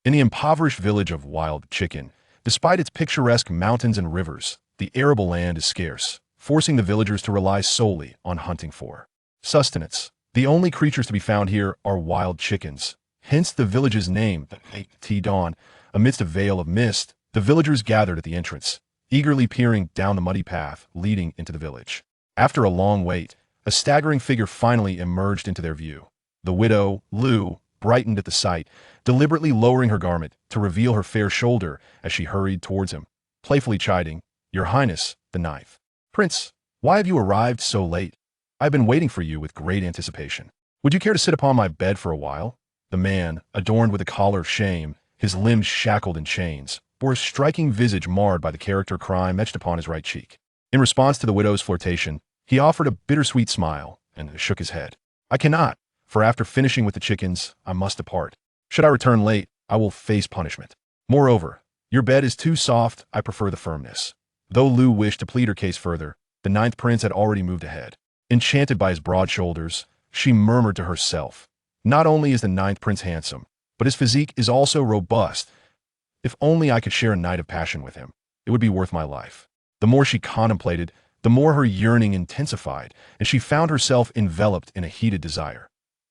In the impoverished village of Wild Chicken, despite its picturesque mountains and rivers, the arable land is scarce, forcing the villagers to rely solely on hunting for sustenance. The only creatures to be found here are wild chickens, hence the village's name, the Dawn. Amidst a veil of mist, the villagers gathered at the entrance, eagerly peering down the muddy path leading into the village. After a long wait, a staggering figure finally emerged into their view. The widow, Lu, brightened at the sight, deliberately lowering her garment to reveal her fair shoulder as she hurried towards him, playfully chiding, "Your Highness, the ninth Prince, why have you arrived so late? I've been waiting for you with great anticipation. Would you care to sit upon my bed for a while?" The man, adorned with a collar of shame, his limbs shackled in chains, bore a striking visage marred by the character crime etched upon his right cheek. In response to the widow's flirtation, he offered a bittersweet smile and shook his head. "I cannot, for after finishing with the chickens, I must depart. Should I return late, I will face punishment. Moreover, your bed is too soft, I prefer the firmness." Though Lu wished to plead her case further, the ninth prince had already moved ahead. Enchanted by his broad shoulders, she murmured to herself, "Not only is the ninth prince handsome, but his physique is also robust. If only I could share a night of passion with him, it would be worth my life." The more she contemplated, the more her yearning intensified, and she found herself enveloped in a heated desire.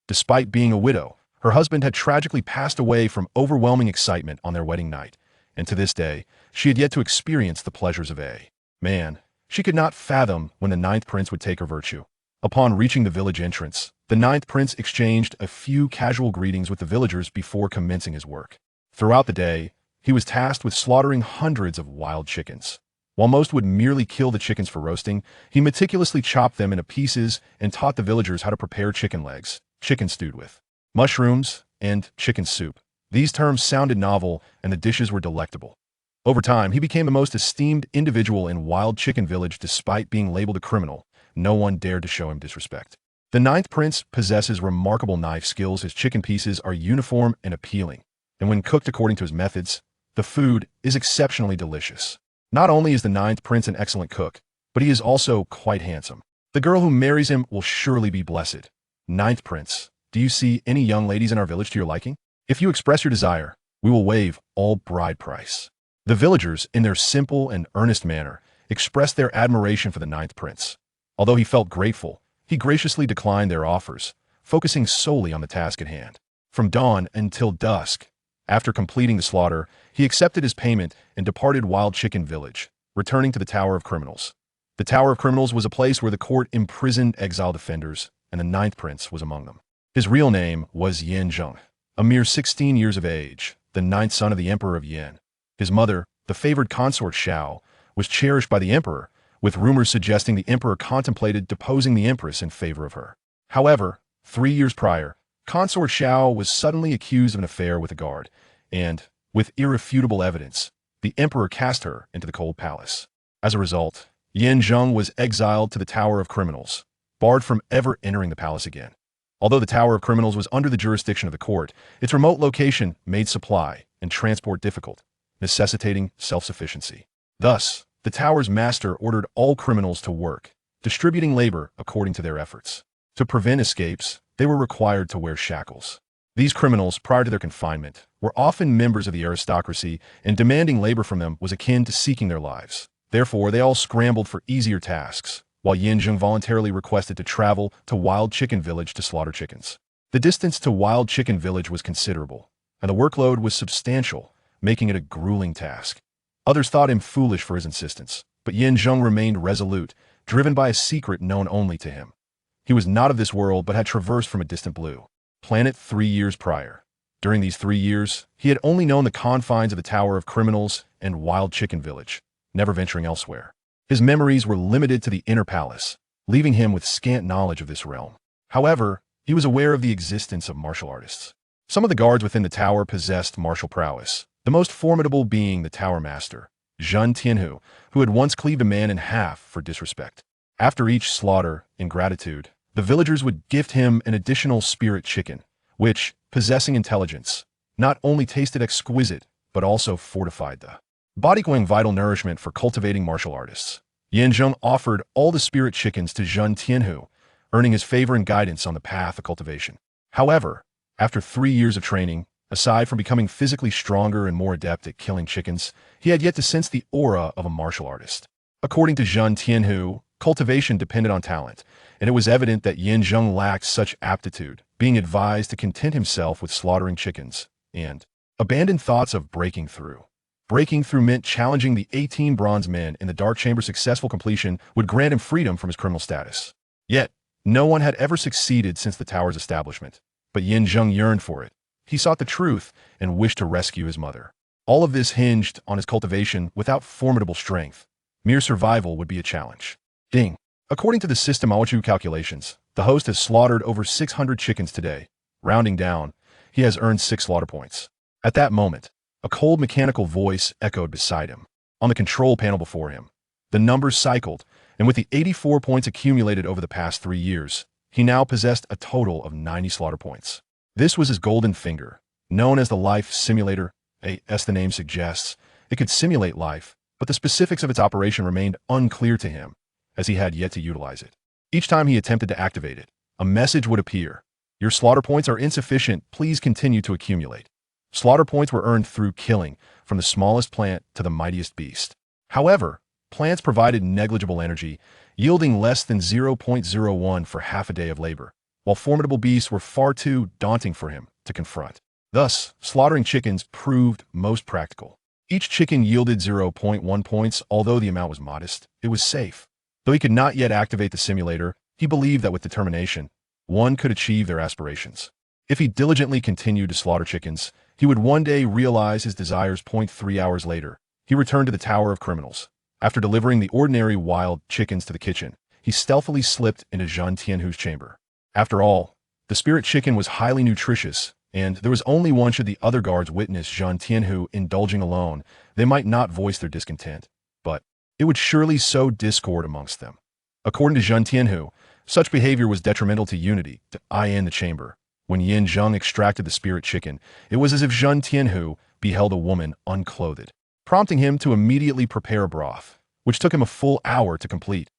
Despite being a widow, her husband had tragically passed away from overwhelming excitement on their wedding night, and to this day, she had yet to experience the pleasures of a man. She could not fathom when the ninth prince would take her virtue. Upon reaching the village entrance, the ninth prince exchanged a few casual greetings with the villagers before commencing his work. Throughout the day, he was tasked with slaughtering hundreds of wild chickens. While most would merely kill the chickens for roasting, he meticulously chopped them into pieces and taught the villagers how to prepare chicken legs, chicken stewed with mushrooms, and chicken soup. These terms sounded novel, and the dishes were delectable. Over time, he became the most esteemed individual in Wild Chicken Village. Despite being labeled a criminal, no one dared to show him disrespect. The ninth prince possesses remarkable knife skills. His chicken pieces are uniform and appealing, and when cooked according to his methods, the food is exceptionally delicious. Not only is the ninth prince an excellent cook, but he is also quite handsome. The girl who marries him will surely be blessed. Ninth prince, do you see any young ladies in our village to your liking? If you express your desire, we will waive all bride price. The villagers, in their simple and earnest manner, expressed their admiration for the ninth prince. Although he felt grateful, he graciously declined their offers, focusing solely on the task at hand. From dawn until dusk, after completing the slaughter, he accepted his payment and departed Wild Chicken Village, returning to the Tower of Criminals. The Tower of Criminals was a place where the court imprisoned exiled offenders, and the ninth prince was among them. His real name was Zheng, a mere 16 years of age, the ninth son of the Emperor of Yin. His mother, the favored consort Xiao, was cherished by the emperor, with rumors suggesting the emperor contemplated deposing the empress in favor of her. However, 3 years prior, consort Xiao was suddenly accused of an affair with a guard, and, with irrefutable evidence, the emperor cast her into the cold palace. As a result, Zheng was exiled to the Tower of Criminals, barred from ever entering the palace again. Although the Tower of Criminals was under the jurisdiction of the court, its remote location made supply and transport difficult, necessitating self-sufficiency. Thus, the tower's master ordered all criminals to work, distributing labor according to their efforts. To prevent escapes, they were required to wear shackles. These criminals, prior to their confinement, were often members of the aristocracy, and demanding labor from them was akin to seeking their lives. Therefore, they all scrambled for easier tasks, while Zheng voluntarily requested to travel to Wild Chicken Village to slaughter chickens. The distance to Wild Chicken Village was considerable, and the workload was substantial, making it a grueling task. Others thought him foolish for his insistence, but Zheng remained resolute, driven by a secret known only to him. He was not of this world but had traversed from a distant blue planet 3 years prior. During these 3 years, he had only known the confines of the Tower of Criminals and Wild Chicken Village, never venturing elsewhere. His memories were limited to the inner palace, leaving him with scant knowledge of this realm. However, he was aware of the existence of martial artists. Some of the guards within the tower possessed martial prowess, the most formidable being the tower master, Zheng Tianhu, who had once cleaved a man in half for disrespect. After each slaughter, in gratitude, the villagers would gift him an additional spirit chicken, which, possessing intelligence, not only tasted exquisite, but also fortified the body, going vital nourishment for cultivating martial artists. Zheng offered all the spirit chickens to Zheng Tianhu, earning his favor and guidance on the path of cultivation. However, after 3 years of training, Aside from becoming physically stronger and more adept at killing chickens, he had yet to sense the aura of a martial artist. According to Zheng Tianhu, cultivation depended on talent, and it was evident that Zheng lacked such aptitude, being advised to content himself with slaughtering chickens, and abandon thoughts of breaking through. Breaking through meant challenging the 18 bronze men in the Dark Chamber. Successful completion would grant him freedom from his criminal status. Yet, no one had ever succeeded since the tower's establishment, but Zheng yearned for it. He sought the truth and wished to rescue his mother. All of this hinged on his cultivation. Without formidable strength, mere survival would be a challenge. Ding. According to the system Awachu calculations, the host has slaughtered over 600 chickens today. Rounding down, he has earned 6 slaughter points. At that moment, a cold mechanical voice echoed beside him. On the control panel before him, the numbers cycled, and with the 84 points accumulated over the past 3 years, he now possessed a total of 90 slaughter points. This was his golden finger, known as the life simulator. As the name suggests, it could simulate life, but the specifics of its operation remained unclear to him, as he had yet to utilize it. Each time he attempted to activate it, a message would appear. Your slaughter points are insufficient, please continue to accumulate. Slaughter points were earned through killing, from the smallest plant to the mightiest beast. However, plants provided negligible energy, yielding less than 0.01 for half a day of labor, while formidable beasts were far too daunting for him to confront. Thus, slaughtering chickens proved most practical. Each chicken yielded 0.1 points. Although the amount was modest, it was safe. Though he could not yet activate the simulator, he believed that with determination, one could achieve their aspirations. If he diligently continued to slaughter chickens, he would one day realize his desires. 3 hours later, he returned to the Tower of Criminals. After delivering the ordinary wild chickens to the kitchen, he stealthily slipped into Zheng Tianhu's chamber. After all, the spirit chicken was highly nutritious, and there was only one. Should the other guards witness Zheng Tianhu indulging alone, they might not voice their discontent, but it would surely sow discord amongst them. According to Zheng Tianhu, such behavior was detrimental to unity. In the chamber, when Zheng extracted the spirit chicken, it was as if Zheng Tianhu beheld a woman unclothed, prompting him to immediately prepare a broth, which took him a full hour to complete.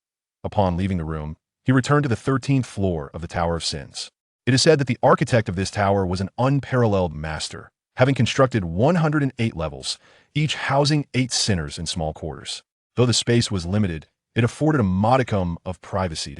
Upon leaving the room, he returned to the 13th floor of the Tower of Sins. It is said that the architect of this tower was an unparalleled master, having constructed 108 levels, each housing 8 sinners in small quarters. Though the space was limited, it afforded a modicum of privacy.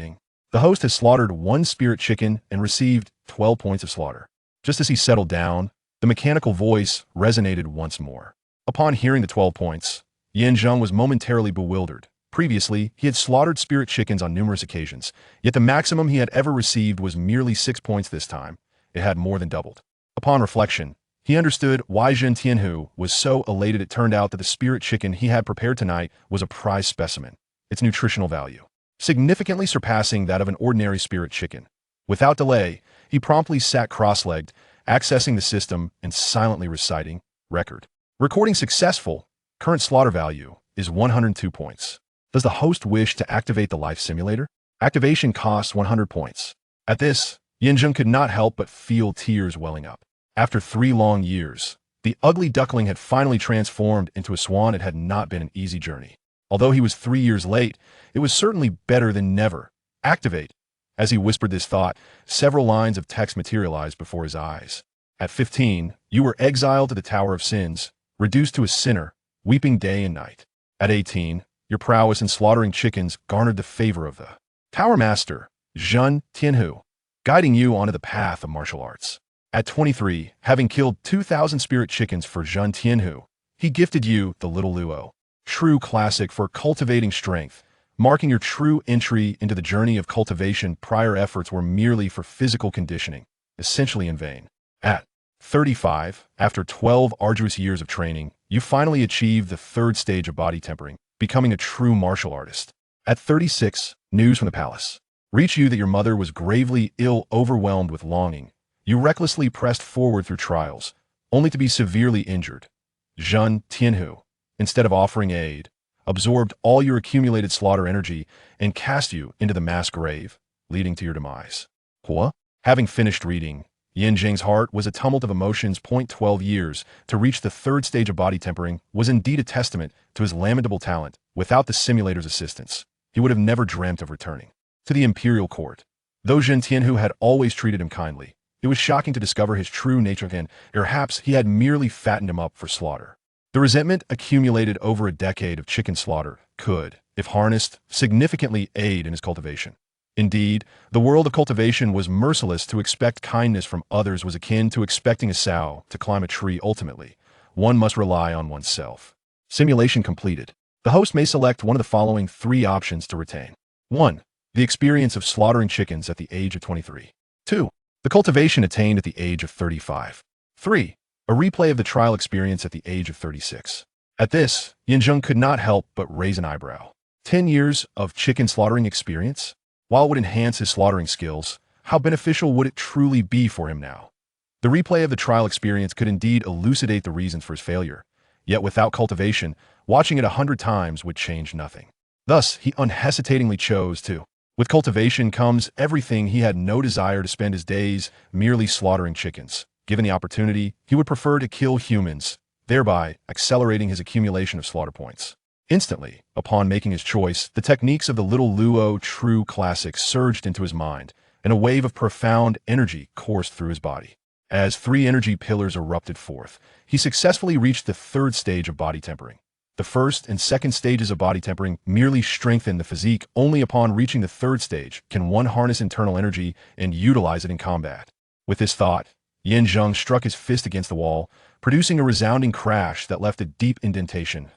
The host has slaughtered 1 spirit chicken and received 12 points of slaughter. Just as he settled down, the mechanical voice resonated once more. Upon hearing the 12 points, Zheng was momentarily bewildered. Previously, he had slaughtered spirit chickens on numerous occasions, yet the maximum he had ever received was merely 6 points. This time, it had more than doubled. Upon reflection, he understood why Zheng Tianhu was so elated. It turned out that the spirit chicken he had prepared tonight was a prize specimen, its nutritional value significantly surpassing that of an ordinary spirit chicken. Without delay, he promptly sat cross-legged, accessing the system and silently reciting, record. Recording successful, current slaughter value is 102 points. Does the host wish to activate the life simulator? Activation costs 100 points. At this, Zheng could not help but feel tears welling up. After 3 long years, the ugly duckling had finally transformed into a swan. It had not been an easy journey. Although he was 3 years late, it was certainly better than never. Activate. As he whispered this thought, several lines of text materialized before his eyes. At 15, you were exiled to the Tower of Sins, reduced to a sinner, weeping day and night. At 18, your prowess in slaughtering chickens garnered the favor of the Tower Master, Zheng Tianhu, guiding you onto the path of martial arts. At 23, having killed 2,000 spirit chickens for Zheng Tianhu, he gifted you the Little Luo, true classic for cultivating strength, marking your true entry into the journey of cultivation. Prior efforts were merely for physical conditioning, essentially in vain. At 35, after 12 arduous years of training, you finally achieved the 3rd stage of body tempering, becoming a true martial artist. At 36, news from the palace reached you that your mother was gravely ill. Overwhelmed with longing, you recklessly pressed forward through trials, only to be severely injured. Zheng Tianhu, instead of offering aid, absorbed all your accumulated slaughter energy and cast you into the mass grave, leading to your demise. What? Having finished reading, Zheng's heart was a tumult of emotions. 12 years to reach the 3rd stage of body tempering was indeed a testament to his lamentable talent. Without the simulator's assistance, he would have never dreamt of returning to the imperial court. Though Zheng Tianhu had always treated him kindly, It was shocking to discover his true nature, and perhaps he had merely fattened him up for slaughter. The resentment accumulated over a decade of chicken slaughter could, if harnessed, significantly aid in his cultivation. Indeed, the world of cultivation was merciless. To expect kindness from others was akin to expecting a sow to climb a tree. Ultimately, one must rely on oneself. Simulation completed. The host may select one of the following three options to retain. 1. The experience of slaughtering chickens at the age of 23. 2. The cultivation attained at the age of 35. 3. A replay of the trial experience at the age of 36. At this, Zheng could not help but raise an eyebrow. 10 years of chicken slaughtering experience? While it would enhance his slaughtering skills, how beneficial would it truly be for him now? The replay of the trial experience could indeed elucidate the reasons for his failure, yet without cultivation, watching it 100 times would change nothing. Thus, he unhesitatingly chose to. With cultivation comes everything. He had no desire to spend his days merely slaughtering chickens. Given the opportunity, he would prefer to kill humans, thereby accelerating his accumulation of slaughter points. Instantly, upon making his choice, the techniques of the Little Luo True Classic surged into his mind, and a wave of profound energy coursed through his body. As 3 energy pillars erupted forth, he successfully reached the 3rd stage of body tempering. The 1st and 2nd stages of body tempering merely strengthen the physique. Only upon reaching the 3rd stage can one harness internal energy and utilize it in combat. With this thought, Zheng struck his fist against the wall, producing a resounding crash that left a deep indentation.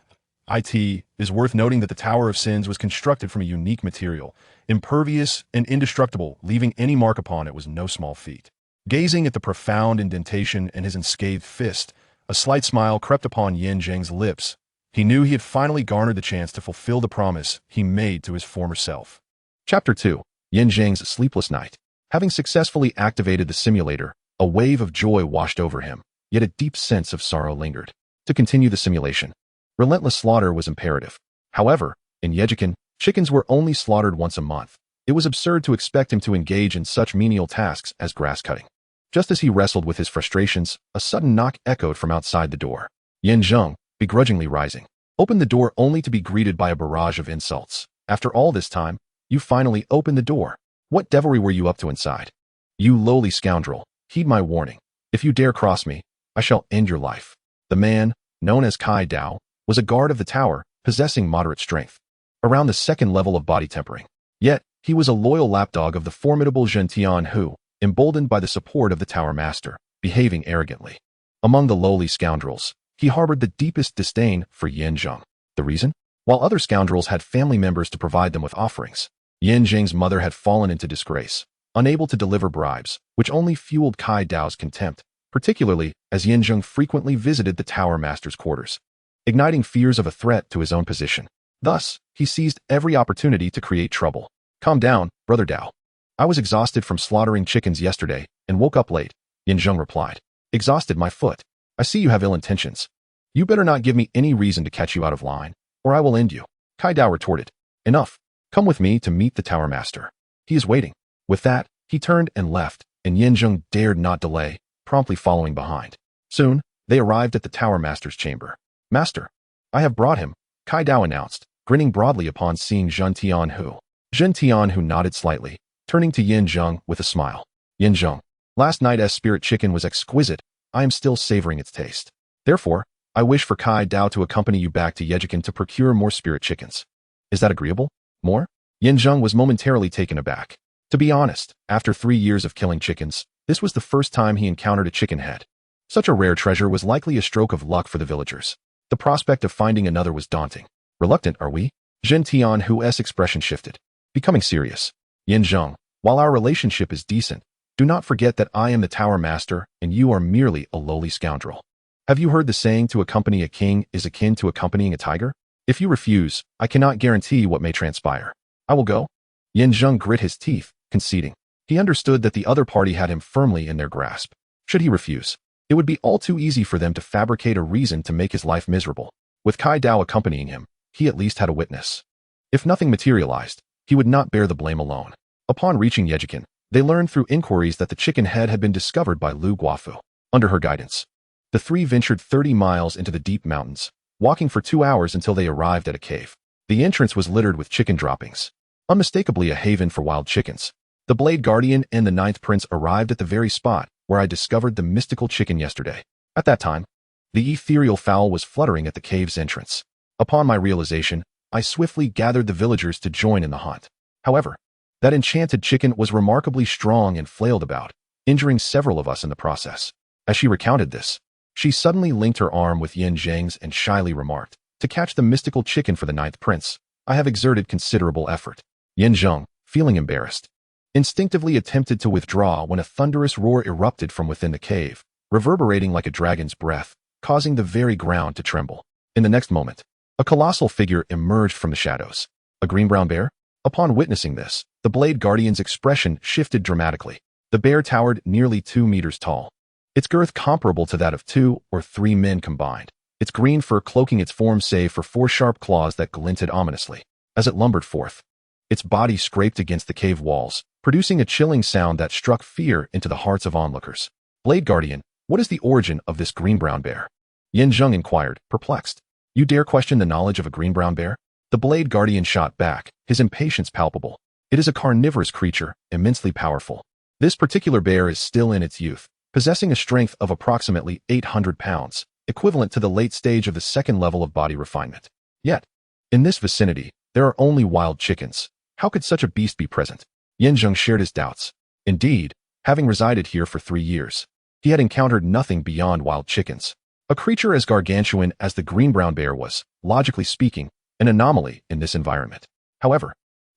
It is worth noting that the Tower of Sins was constructed from a unique material, impervious and indestructible. Leaving any mark upon it was no small feat. Gazing at the profound indentation and his unscathed fist, a slight smile crept upon Zheng's lips. He knew he had finally garnered the chance to fulfill the promise he made to his former self. Chapter 2. Zheng's Sleepless Night. Having successfully activated the simulator, a wave of joy washed over him, yet a deep sense of sorrow lingered. To continue the simulation, relentless slaughter was imperative. However, in Zheng, chickens were only slaughtered once a month. It was absurd to expect him to engage in such menial tasks as grass cutting. Just as he wrestled with his frustrations, a sudden knock echoed from outside the door. Zheng, begrudgingly rising, opened the door only to be greeted by a barrage of insults. After all this time, you finally opened the door. What devilry were you up to inside? You lowly scoundrel, heed my warning. If you dare cross me, I shall end your life. The man, known as Kai Dao, was a guard of the tower, possessing moderate strength, around the 2nd level of body tempering. Yet, he was a loyal lapdog of the formidable Zheng who, emboldened by the support of the tower master, behaving arrogantly. Among the lowly scoundrels, he harbored the deepest disdain for Zheng. The reason? While other scoundrels had family members to provide them with offerings, Zheng's mother had fallen into disgrace, unable to deliver bribes, which only fueled Kai Dao's contempt, particularly as Zheng frequently visited the tower master's quarters, igniting fears of a threat to his own position. Thus, he seized every opportunity to create trouble. Calm down, Brother Dao. I was exhausted from slaughtering chickens yesterday and woke up late, Zheng replied. Exhausted, my foot. I see you have ill intentions. You better not give me any reason to catch you out of line, or I will end you. Kai Dao retorted. Enough. Come with me to meet the tower master. He is waiting. With that, he turned and left, and Zheng dared not delay, promptly following behind. Soon, they arrived at the tower master's chamber. Master, I have brought him, Kai Dao announced, grinning broadly upon seeing Zheng Tianhu nodded slightly, turning to Zheng with a smile. Zheng, last night's spirit chicken was exquisite. I am still savoring its taste. Therefore, I wish for Kai Dao to accompany you back to Zheng to procure more spirit chickens. Is that agreeable? More? Zheng was momentarily taken aback. To be honest, after 3 years of killing chickens, this was the first time he encountered a chicken head. Such a rare treasure was likely a stroke of luck for the villagers. The prospect of finding another was daunting. Reluctant, are we? Zheng Tianhu's expression shifted, becoming serious. Zheng, while our relationship is decent, do not forget that I am the tower master and you are merely a lowly scoundrel. Have you heard the saying to accompany a king is akin to accompanying a tiger? If you refuse, I cannot guarantee what may transpire. I will go. Zheng grit his teeth, conceding. He understood that the other party had him firmly in their grasp. Should he refuse, it would be all too easy for them to fabricate a reason to make his life miserable. With Kai Dao accompanying him, he at least had a witness. If nothing materialized, he would not bear the blame alone. Upon reaching Zheng, they learned through inquiries that the chicken head had been discovered by Lu Guofu. Under her guidance, the three ventured 30 miles into the deep mountains, walking for 2 hours until they arrived at a cave. The entrance was littered with chicken droppings, unmistakably a haven for wild chickens. The Blade Guardian and the Ninth Prince arrived at the very spot where I discovered the mystical chicken yesterday. At that time, the ethereal fowl was fluttering at the cave's entrance. Upon my realization, I swiftly gathered the villagers to join in the hunt. However, that enchanted chicken was remarkably strong and flailed about, injuring several of us in the process. As she recounted this, she suddenly linked her arm with Zheng's and shyly remarked, "To catch the mystical chicken for the Ninth Prince, I have exerted considerable effort." Zheng, feeling embarrassed, instinctively attempted to withdraw when a thunderous roar erupted from within the cave, reverberating like a dragon's breath, causing the very ground to tremble. In the next moment, a colossal figure emerged from the shadows. A green-brown bear? Upon witnessing this, the Blade Guardian's expression shifted dramatically. The bear towered nearly 2 meters tall, its girth comparable to that of 2 or 3 men combined, its green fur cloaking its form save for 4 sharp claws that glinted ominously. As it lumbered forth, its body scraped against the cave walls, producing a chilling sound that struck fear into the hearts of onlookers. "Blade Guardian, what is the origin of this green-brown bear?" Zheng inquired, perplexed. "You dare question the knowledge of a green-brown bear?" The Blade Guardian shot back, his impatience palpable. "It is a carnivorous creature, immensely powerful. This particular bear is still in its youth, possessing a strength of approximately 800 pounds, equivalent to the late stage of the second level of body refinement. Yet, in this vicinity, there are only wild chickens. How could such a beast be present?" Zheng shared his doubts. Indeed, having resided here for 3 years, he had encountered nothing beyond wild chickens. A creature as gargantuan as the green-brown bear was, logically speaking, an anomaly in this environment. However,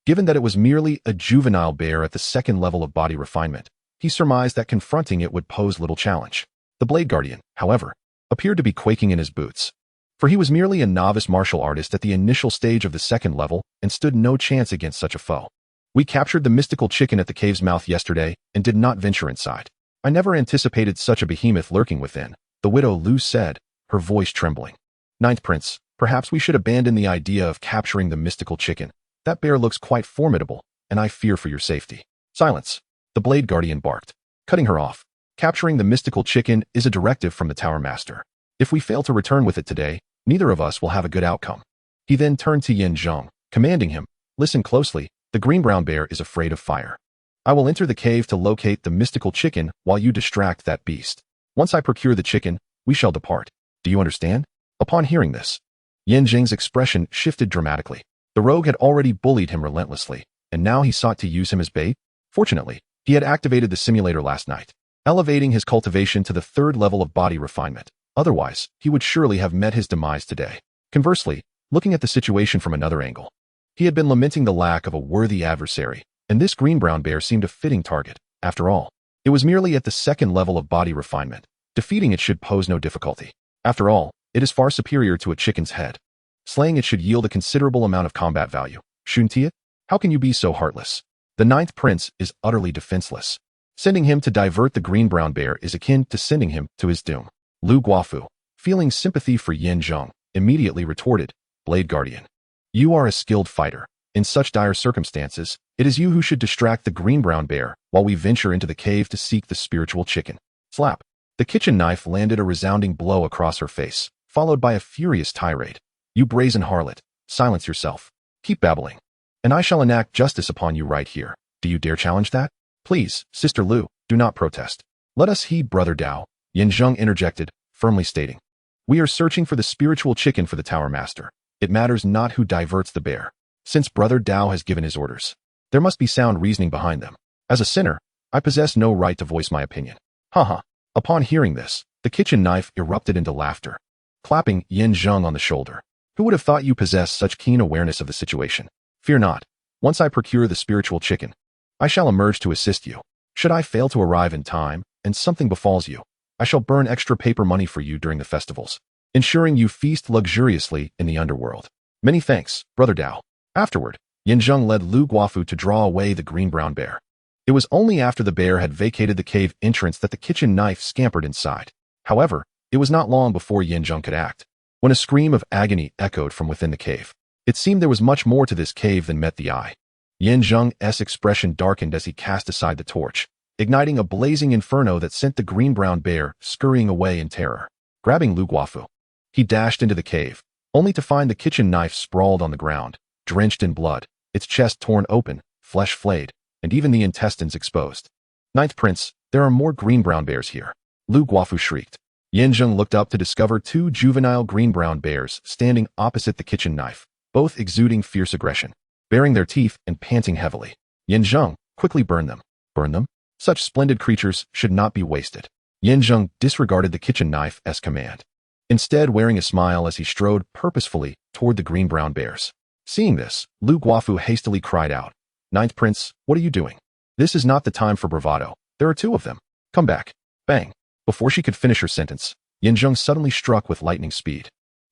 given that it was merely a juvenile bear at the second level of body refinement, he surmised that confronting it would pose little challenge. The Blade Guardian, however, appeared to be quaking in his boots, for he was merely a novice martial artist at the initial stage of the second level and stood no chance against such a foe. "We captured the mystical chicken at the cave's mouth yesterday and did not venture inside. I never anticipated such a behemoth lurking within," the widow Lu said, her voice trembling. "Ninth Prince, perhaps we should abandon the idea of capturing the mystical chicken. That bear looks quite formidable, and I fear for your safety." "Silence," the Blade Guardian barked, cutting her off. "Capturing the mystical chicken is a directive from the Tower Master. If we fail to return with it today, neither of us will have a good outcome." He then turned to Zheng, commanding him, "Listen closely, the green-brown bear is afraid of fire. I will enter the cave to locate the mystical chicken while you distract that beast. Once I procure the chicken, we shall depart. Do you understand?" Upon hearing this, Zheng's expression shifted dramatically. The rogue had already bullied him relentlessly, and now he sought to use him as bait. Fortunately, he had activated the simulator last night, elevating his cultivation to the 3rd level of body refinement. Otherwise, he would surely have met his demise today. Conversely, looking at the situation from another angle, he had been lamenting the lack of a worthy adversary, and this green-brown bear seemed a fitting target. After all, it was merely at the 2nd level of body refinement. Defeating it should pose no difficulty. After all, it is far superior to a chicken's head. Slaying it should yield a considerable amount of combat value. Shouldn't it? How can you be so heartless? The Ninth Prince is utterly defenseless. Sending him to divert the green-brown bear is akin to sending him to his doom. Lu Guofu, feeling sympathy for Zheng, immediately retorted, "Blade Guardian, you are a skilled fighter. In such dire circumstances, it is you who should distract the green-brown bear while we venture into the cave to seek the spiritual chicken." Slap. The kitchen knife landed a resounding blow across her face, followed by a furious tirade. "You brazen harlot, silence yourself. Keep babbling, and I shall enact justice upon you right here. Do you dare challenge that?" "Please, Sister Lu, do not protest. Let us heed Brother Dao," Zheng interjected, firmly stating. "We are searching for the spiritual chicken for the Tower Master. It matters not who diverts the bear. Since Brother Dao has given his orders, there must be sound reasoning behind them. As a sinner, I possess no right to voice my opinion." Haha. Upon hearing this, the kitchen knife erupted into laughter, clapping Zheng on the shoulder. "Who would have thought you possessed such keen awareness of the situation? Fear not. Once I procure the spiritual chicken, I shall emerge to assist you. Should I fail to arrive in time, and something befalls you, I shall burn extra paper money for you during the festivals, ensuring you feast luxuriously in the underworld. Many thanks, Brother Dao." Afterward, Zheng led Lu Guofu to draw away the green-brown bear. It was only after the bear had vacated the cave entrance that the kitchen knife scampered inside. However, it was not long before Zheng could act, when a scream of agony echoed from within the cave. It seemed there was much more to this cave than met the eye. Zheng's expression darkened as he cast aside the torch, igniting a blazing inferno that sent the green-brown bear scurrying away in terror. Grabbing Lu Guofu, he dashed into the cave, only to find the kitchen knife sprawled on the ground, drenched in blood, its chest torn open, flesh flayed, and even the intestines exposed. Ninth Prince, there are more green-brown bears here. Lu Guofu shrieked. Zheng looked up to discover two juvenile green-brown bears standing opposite the kitchen knife, both exuding fierce aggression, baring their teeth and panting heavily. Zheng, quickly burn them. Burn them? Such splendid creatures should not be wasted. Zheng disregarded the kitchen knife as command, instead wearing a smile as he strode purposefully toward the green-brown bears. Seeing this, Lu Guofu hastily cried out, Ninth Prince, what are you doing? This is not the time for bravado. There are two of them. Come back. Bang. Before she could finish her sentence, Zheng suddenly struck with lightning speed,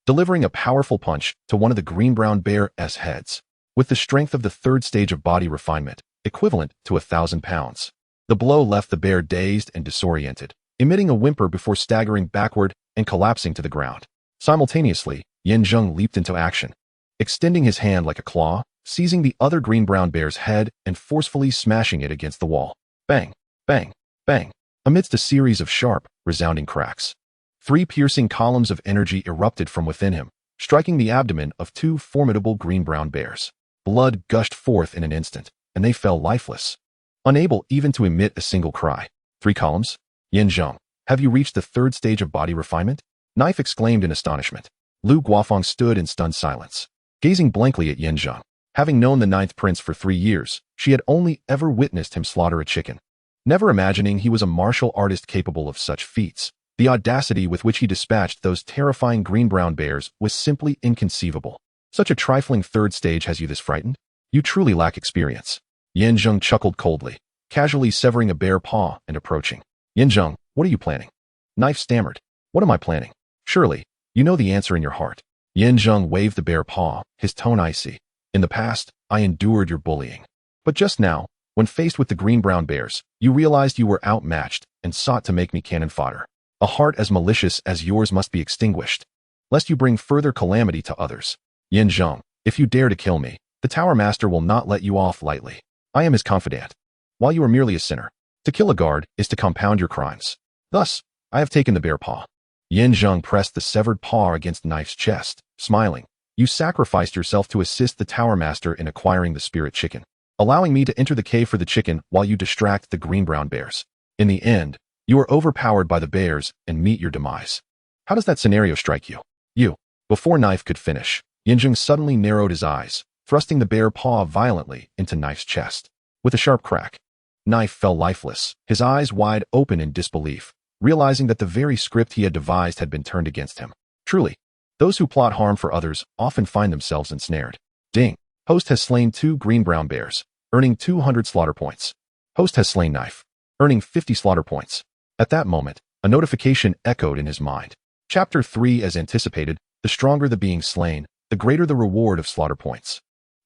delivering a powerful punch to one of the green-brown bear's heads, with the strength of the third stage of body refinement, equivalent to 1,000 pounds. The blow left the bear dazed and disoriented, emitting a whimper before staggering backward and collapsing to the ground. Simultaneously, Zheng leaped into action, extending his hand like a claw, seizing the other green-brown bear's head and forcefully smashing it against the wall. Bang, bang, bang. Amidst a series of sharp, resounding cracks, 3 piercing columns of energy erupted from within him, striking the abdomen of 2 formidable green-brown bears. Blood gushed forth in an instant, and they fell lifeless, unable even to emit a single cry. 3 columns? Zheng, have you reached the third stage of body refinement? Knife exclaimed in astonishment. Lu Guofeng stood in stunned silence, gazing blankly at Zheng. Having known the Ninth Prince for 3 years, she had only ever witnessed him slaughter a chicken, never imagining he was a martial artist capable of such feats. The audacity with which he dispatched those terrifying green-brown bears was simply inconceivable. Such a trifling third stage has you this frightened? You truly lack experience. Zheng chuckled coldly, casually severing a bare paw and approaching. Zheng, what are you planning? Knife stammered. What am I planning? Surely, you know the answer in your heart. Zheng waved the bare paw, his tone icy. In the past, I endured your bullying. But just now, when faced with the green-brown bears, you realized you were outmatched and sought to make me cannon fodder. A heart as malicious as yours must be extinguished, lest you bring further calamity to others. Zheng, if you dare to kill me, the Tower Master will not let you off lightly. I am his confidant, while you are merely a sinner. To kill a guard is to compound your crimes. Thus, I have taken the bare paw. Zheng pressed the severed paw against Knife's chest, smiling. You sacrificed yourself to assist the Tower Master in acquiring the spirit chicken, allowing me to enter the cave for the chicken while you distract the green-brown bears. In the end, you are overpowered by the bears and meet your demise. How does that scenario strike you? Before Knife could finish, Zheng suddenly narrowed his eyes, thrusting the bare paw violently into Knife's chest. With a sharp crack, Knife fell lifeless, his eyes wide open in disbelief, realizing that the very script he had devised had been turned against him. Truly, those who plot harm for others often find themselves ensnared. Ding. Host has slain 2 green-brown bears, earning 200 slaughter points. Host has slain Knife, earning 50 slaughter points. At that moment, a notification echoed in his mind. Chapter 3. As anticipated, the stronger the being slain, the greater the reward of slaughter points.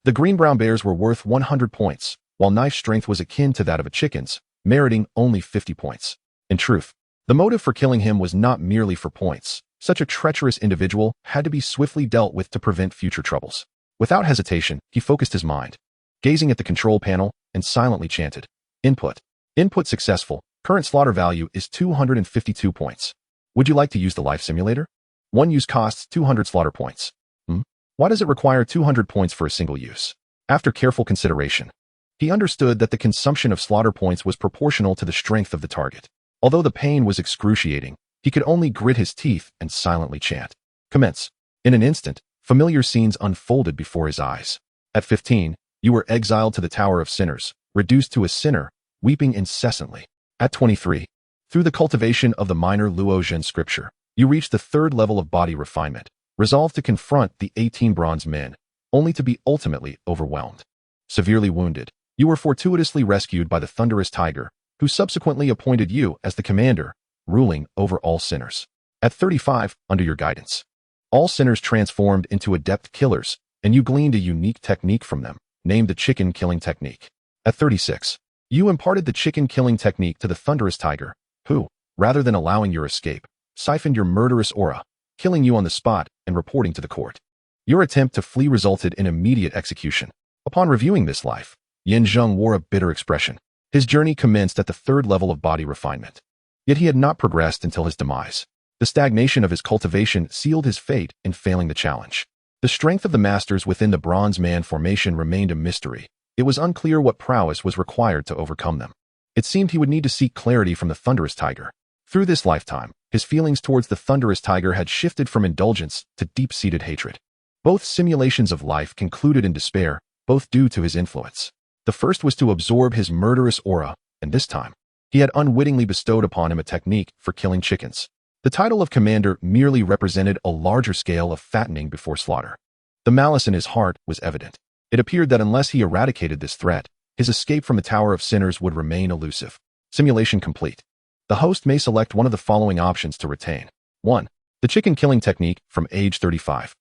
The green-brown bears were worth 100 points, while Knife's strength was akin to that of a chicken's, meriting only 50 points. In truth, the motive for killing him was not merely for points. Such a treacherous individual had to be swiftly dealt with to prevent future troubles. Without hesitation, he focused his mind, gazing at the control panel, and silently chanted, Input. Input successful. Current slaughter value is 252 points. Would you like to use the life simulator? One use costs 200 slaughter points. Why does it require 200 points for a single use? After careful consideration, he understood that the consumption of slaughter points was proportional to the strength of the target. Although the pain was excruciating, he could only grit his teeth and silently chant. Commence. In an instant, familiar scenes unfolded before his eyes. At 15, you were exiled to the Tower of Sinners, reduced to a sinner, weeping incessantly. At 23, through the cultivation of the minor Luo Zhen scripture, you reached the 3rd level of body refinement, resolved to confront the 18 bronze men, only to be ultimately overwhelmed. Severely wounded, you were fortuitously rescued by the thunderous tiger, who subsequently appointed you as the commander, ruling over all sinners. At 35, under your guidance, all sinners transformed into adept killers, and you gleaned a unique technique from them, named the chicken killing technique. At 36, you imparted the chicken killing technique to the thunderous tiger, who, rather than allowing your escape, siphoned your murderous aura, killing you on the spot and reporting to the court. Your attempt to flee resulted in immediate execution. Upon reviewing this life, Zheng wore a bitter expression. His journey commenced at the 3rd level of body refinement. Yet he had not progressed until his demise. The stagnation of his cultivation sealed his fate in failing the challenge. The strength of the masters within the Bronze Man formation remained a mystery, It was unclear what prowess was required to overcome them. It seemed he would need to seek clarity from the thunderous tiger. Through this lifetime, his feelings towards the thunderous tiger had shifted from indulgence to deep-seated hatred. Both simulations of life concluded in despair, both due to his influence. The first was to absorb his murderous aura, and this time, he had unwittingly bestowed upon him a technique for killing chickens. The title of commander merely represented a larger scale of fattening before slaughter. The malice in his heart was evident. It appeared that unless he eradicated this threat, his escape from the Tower of Sinners would remain elusive. Simulation complete. The host may select one of the following options to retain. 1. The chicken killing technique from age 35.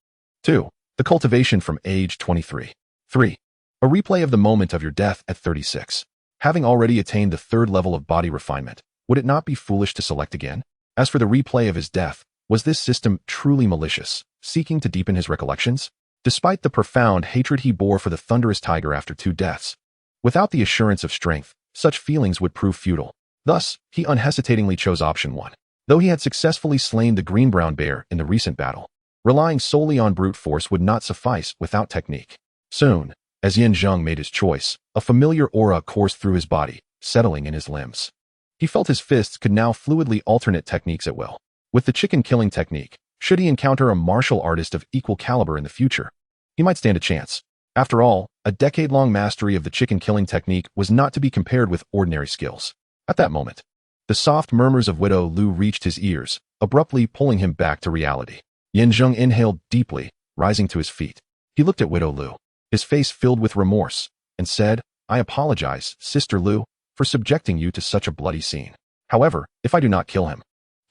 2. The cultivation from age 23. 3. A replay of the moment of your death at 36. Having already attained the third level of body refinement, would it not be foolish to select again? As for the replay of his death, was this system truly malicious, seeking to deepen his recollections? Despite the profound hatred he bore for the thunderous tiger after 2 deaths, without the assurance of strength, such feelings would prove futile. Thus, he unhesitatingly chose option 1. Though he had successfully slain the green-brown bear in the recent battle, relying solely on brute force would not suffice without technique. Soon, as Zheng made his choice, a familiar aura coursed through his body, settling in his limbs. He felt his fists could now fluidly alternate techniques at will. With the chicken-killing technique, should he encounter a martial artist of equal caliber in the future, he might stand a chance. After all, a decade-long mastery of the chicken-killing technique was not to be compared with ordinary skills. At that moment, the soft murmurs of Widow Lu reached his ears, abruptly pulling him back to reality. Zheng inhaled deeply, rising to his feet. He looked at Widow Lu, his face filled with remorse, and said, "I apologize, Sister Lu, for subjecting you to such a bloody scene. However, if I do not kill him,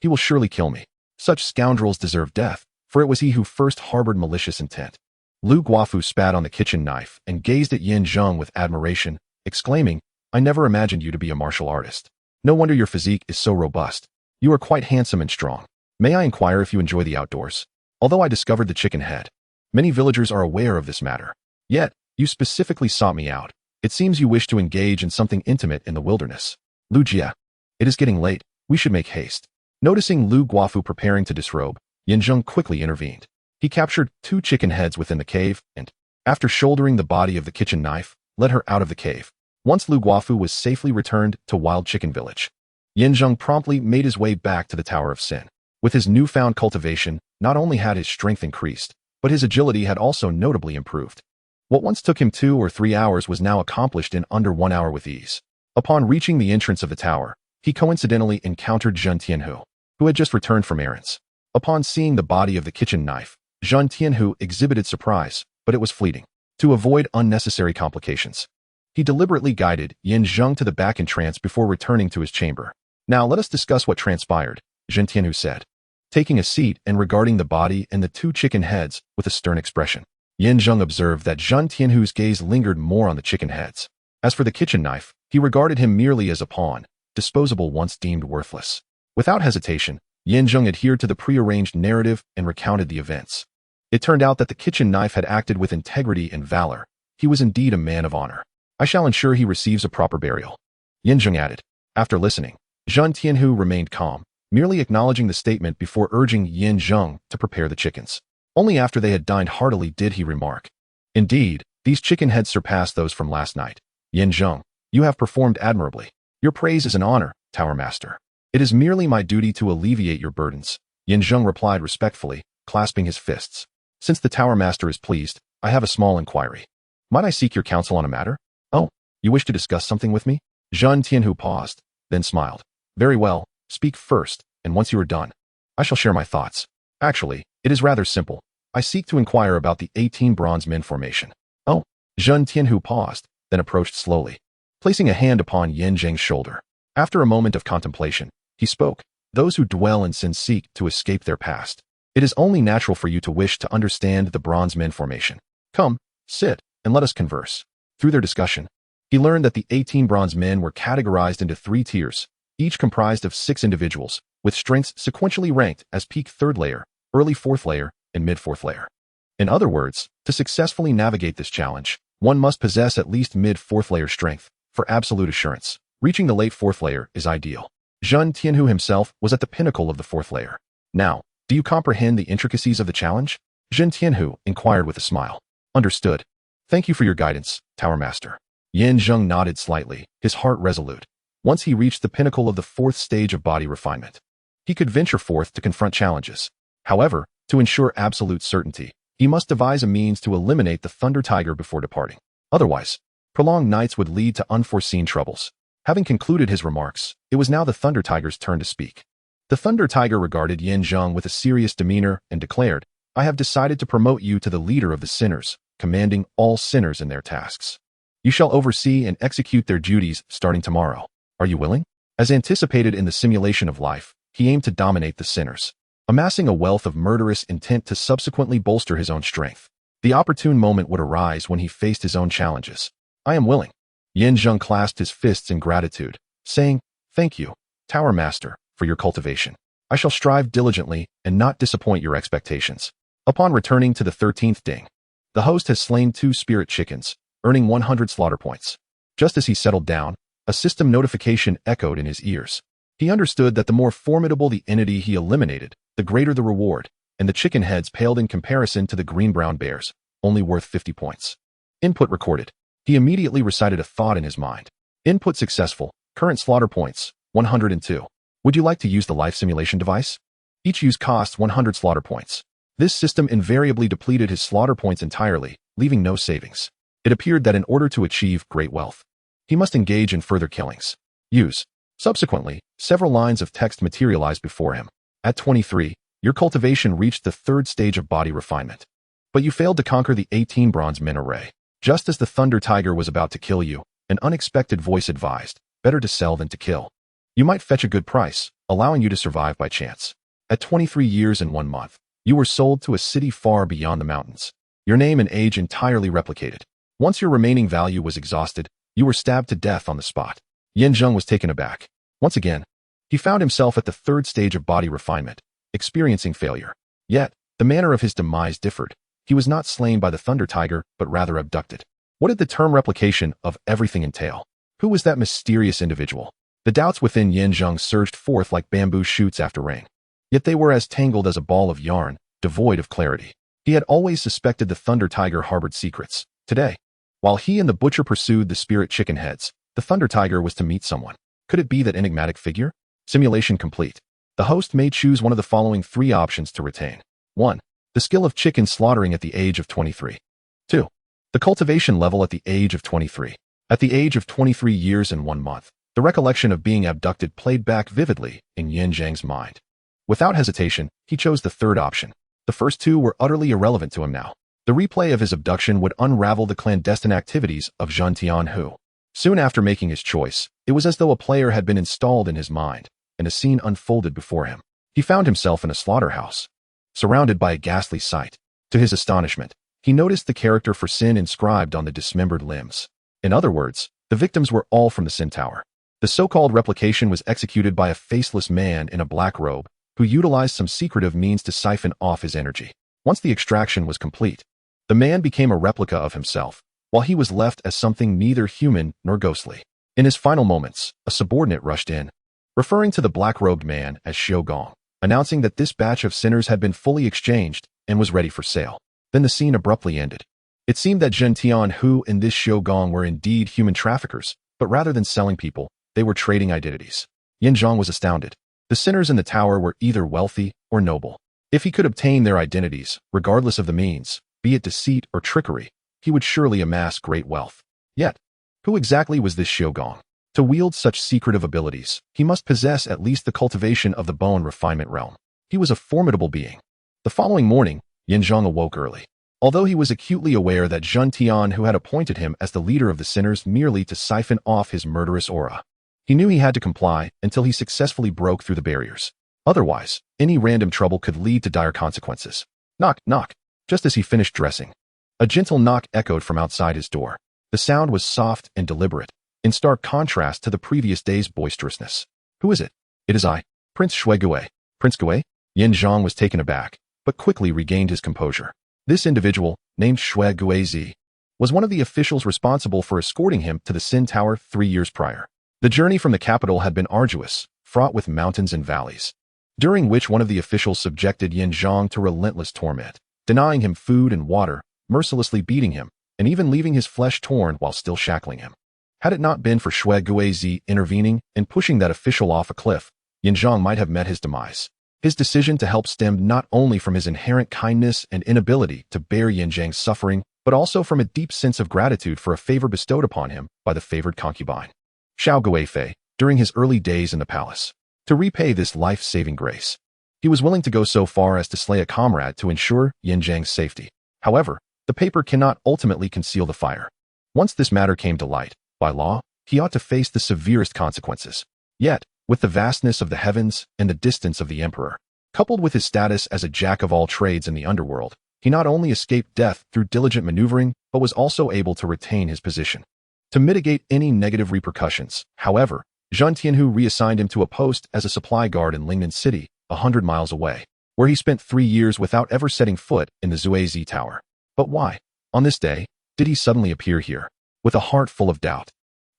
he will surely kill me. Such scoundrels deserve death, for it was he who first harbored malicious intent." Lu Guofu spat on the kitchen knife and gazed at Zheng with admiration, exclaiming, "I never imagined you to be a martial artist. No wonder your physique is so robust. You are quite handsome and strong. May I inquire if you enjoy the outdoors? Although I discovered the chicken head, many villagers are aware of this matter. Yet, you specifically sought me out. It seems you wish to engage in something intimate in the wilderness." Lu Jie. "It is getting late. We should make haste." Noticing Lu Guofu preparing to disrobe, Zheng quickly intervened. He captured 2 chicken heads within the cave and, after shouldering the body of the kitchen knife, led her out of the cave. Once Lu Guofu was safely returned to Wild Chicken Village, Zheng promptly made his way back to the Tower of Sin. With his newfound cultivation, not only had his strength increased, but his agility had also notably improved. What once took him 2 or 3 hours was now accomplished in under 1 hour with ease. Upon reaching the entrance of the tower, he coincidentally encountered Zhen Tianhu, who had just returned from errands. Upon seeing the body of the kitchen knife, Zhen Tianhu exhibited surprise, but it was fleeting. To avoid unnecessary complications, he deliberately guided Zheng to the back entrance before returning to his chamber. "Now let us discuss what transpired," Zhen Tianhu said, taking a seat and regarding the body and the 2 chicken heads with a stern expression. Zheng observed that Zhen Tianhu's gaze lingered more on the chicken heads. As for the kitchen knife, he regarded him merely as a pawn, disposable once deemed worthless. Without hesitation, Zheng adhered to the prearranged narrative and recounted the events. It turned out that the kitchen knife had acted with integrity and valor. He was indeed a man of honor. "I shall ensure he receives a proper burial," Zheng added. After listening, Zhen Tianhu remained calm, merely acknowledging the statement before urging Zheng to prepare the chickens. Only after they had dined heartily did he remark, "Indeed, these chicken heads surpass those from last night. Zheng, you have performed admirably. Your praise is an honor, Tower Master." "It is merely my duty to alleviate your burdens," Zheng replied respectfully, clasping his fists. "Since the Tower Master is pleased, I have a small inquiry. Might I seek your counsel on a matter?" "Oh, you wish to discuss something with me?" Zhen Tianhu paused, then smiled. "Very well, speak first, and once you are done, I shall share my thoughts. Actually, it is rather simple. I seek to inquire about the 18 bronze men formation." "Oh." Zhen Tianhu paused, then approached slowly, placing a hand upon Zheng's shoulder. After a moment of contemplation, he spoke. "Those who dwell in sin seek to escape their past. It is only natural for you to wish to understand the bronze men formation. Come, sit, and let us converse." Through their discussion, he learned that the 18 bronze men were categorized into 3 tiers, each comprised of 6 individuals, with strengths sequentially ranked as peak 3rd layer, early 4th layer, and mid 4th layer. In other words, to successfully navigate this challenge, one must possess at least mid 4th layer strength for absolute assurance. Reaching the late 4th layer is ideal. Zhen Tianhu himself was at the pinnacle of the 4th layer. "Now, do you comprehend the intricacies of the challenge?" Zhen Tianhu inquired with a smile. "Understood. Thank you for your guidance, Tower Master." Zheng nodded slightly, his heart resolute. Once he reached the pinnacle of the fourth stage of body refinement, he could venture forth to confront challenges. However, to ensure absolute certainty, he must devise a means to eliminate the Thunder Tiger before departing. Otherwise, prolonged nights would lead to unforeseen troubles. Having concluded his remarks, it was now the Thunder Tiger's turn to speak. The Thunder Tiger regarded Zheng with a serious demeanor and declared, "I have decided to promote you to the leader of the sinners, commanding all sinners in their tasks. You shall oversee and execute their duties starting tomorrow. Are you willing?" As anticipated in the simulation of life, he aimed to dominate the sinners, amassing a wealth of murderous intent to subsequently bolster his own strength. The opportune moment would arise when he faced his own challenges. "I am willing." Zheng clasped his fists in gratitude, saying, "Thank you, Tower Master, for your cultivation. I shall strive diligently and not disappoint your expectations." Upon returning to the 13th ding, the host has slain 2 spirit chickens, earning 100 slaughter points. Just as he settled down, a system notification echoed in his ears. He understood that the more formidable the entity he eliminated, the greater the reward, and the chicken heads paled in comparison to the green-brown bears, only worth 50 points. Input recorded. He immediately recited a thought in his mind. Input successful. Current slaughter points, 102. Would you like to use the life simulation device? Each use costs 100 slaughter points. This system invariably depleted his slaughter points entirely, leaving no savings. It appeared that in order to achieve great wealth, he must engage in further killings. Use. Subsequently, several lines of text materialized before him. At 23, your cultivation reached the 3rd stage of body refinement. But you failed to conquer the 18 bronze men array. Just as the Thunder Tiger was about to kill you, an unexpected voice advised, "Better to sell than to kill. You might fetch a good price, allowing you to survive by chance." At 23 years and 1 month, you were sold to a city far beyond the mountains. Your name and age entirely replicated. Once your remaining value was exhausted, you were stabbed to death on the spot. Zheng was taken aback. Once again, he found himself at the 3rd stage of body refinement, experiencing failure. Yet, the manner of his demise differed. He was not slain by the Thunder Tiger, but rather abducted. What did the term replication of everything entail? Who was that mysterious individual? The doubts within Zheng surged forth like bamboo shoots after rain. Yet they were as tangled as a ball of yarn, devoid of clarity. He had always suspected the Thunder Tiger harbored secrets. Today, while he and the butcher pursued the spirit chicken heads, the Thunder Tiger was to meet someone. Could it be that enigmatic figure? Simulation complete. The host may choose one of the following 3 options to retain. 1. The skill of chicken slaughtering at the age of 23. 2. The cultivation level at the age of 23. At the age of 23 years and 1 month, the recollection of being abducted played back vividly in Zheng's mind. Without hesitation, he chose the 3rd option. The first 2 were utterly irrelevant to him now. The replay of his abduction would unravel the clandestine activities of Zheng Tianhu. Soon after making his choice, it was as though a player had been installed in his mind, and a scene unfolded before him. He found himself in a slaughterhouse, surrounded by a ghastly sight. To his astonishment, he noticed the character for sin inscribed on the dismembered limbs. In other words, the victims were all from the Sin Tower. The so-called replication was executed by a faceless man in a black robe, who utilized some secretive means to siphon off his energy. Once the extraction was complete, the man became a replica of himself, while he was left as something neither human nor ghostly. In his final moments, a subordinate rushed in, referring to the black-robed man as Gong, announcing that this batch of sinners had been fully exchanged and was ready for sale. Then the scene abruptly ended. It seemed that Zheng Tianhu and this Gong were indeed human traffickers, but rather than selling people, they were trading identities. Zheng was astounded. The sinners in the tower were either wealthy or noble. If he could obtain their identities, regardless of the means, be it deceit or trickery, he would surely amass great wealth. Yet, who exactly was this Gong? To wield such secretive abilities, he must possess at least the cultivation of the bone refinement realm. He was a formidable being. The following morning, Zheng awoke early. Although he was acutely aware that Zheng Tianhu had appointed him as the leader of the sinners merely to siphon off his murderous aura, he knew he had to comply until he successfully broke through the barriers. Otherwise, any random trouble could lead to dire consequences. Knock, knock. Just as he finished dressing, a gentle knock echoed from outside his door. The sound was soft and deliberate, in stark contrast to the previous day's boisterousness. Who is it? It is I, Prince Shui. Prince Gui? Zheng was taken aback, but quickly regained his composure. This individual, named Shui Guizi, was one of the officials responsible for escorting him to the Sin Tower 3 years prior. The journey from the capital had been arduous, fraught with mountains and valleys, during which one of the officials subjected Zheng to relentless torment, denying him food and water, mercilessly beating him, and even leaving his flesh torn while still shackling him. Had it not been for Shui Guizi intervening and pushing that official off a cliff, Zheng might have met his demise. His decision to help stemmed not only from his inherent kindness and inability to bear Zheng's suffering, but also from a deep sense of gratitude for a favor bestowed upon him by the favored concubine, Xiao Guifei, during his early days in the palace. To repay this life-saving grace, he was willing to go so far as to slay a comrade to ensure Zheng's safety. However, the paper cannot ultimately conceal the fire. Once this matter came to light, by law, he ought to face the severest consequences. Yet, with the vastness of the heavens and the distance of the emperor, coupled with his status as a jack of all trades in the underworld, he not only escaped death through diligent maneuvering, but was also able to retain his position. To mitigate any negative repercussions, however, Zheng Tianhu reassigned him to a post as a supply guard in Lingnan City, 100 miles away, where he spent 3 years without ever setting foot in the Zuizi Tower. But why, on this day, did he suddenly appear here? With a heart full of doubt,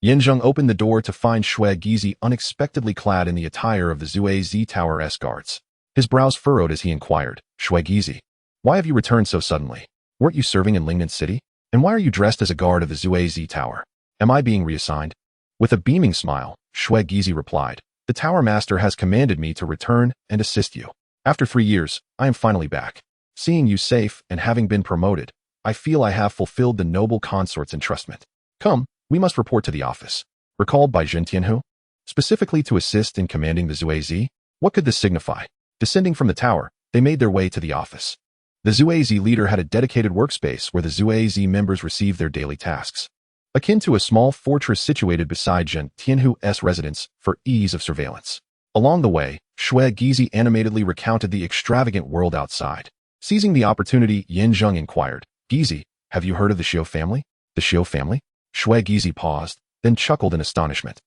Zheng opened the door to find Shui Guizi unexpectedly clad in the attire of the Zuizi Tower's guards. His brows furrowed as he inquired, Shui Guizi, why have you returned so suddenly? Weren't you serving in Lingnan City? And why are you dressed as a guard of the Zuizi Tower? Am I being reassigned? With a beaming smile, Shui Guizi replied, the Tower Master has commanded me to return and assist you. After 3 years, I am finally back. Seeing you safe and having been promoted, I feel I have fulfilled the noble consort's entrustment. Come, we must report to the office. Recalled by Zheng Tianhu? Specifically to assist in commanding the Zuizi? What could this signify? Descending from the tower, they made their way to the office. The Zuizi leader had a dedicated workspace where the Zuizi members received their daily tasks, akin to a small fortress situated beside Zheng Tianhu's residence for ease of surveillance. Along the way, Shui Guizi animatedly recounted the extravagant world outside. Seizing the opportunity, Zheng inquired, Guizi, have you heard of the Xiu family? The Xiu family? Shui Guizi paused, then chuckled in astonishment.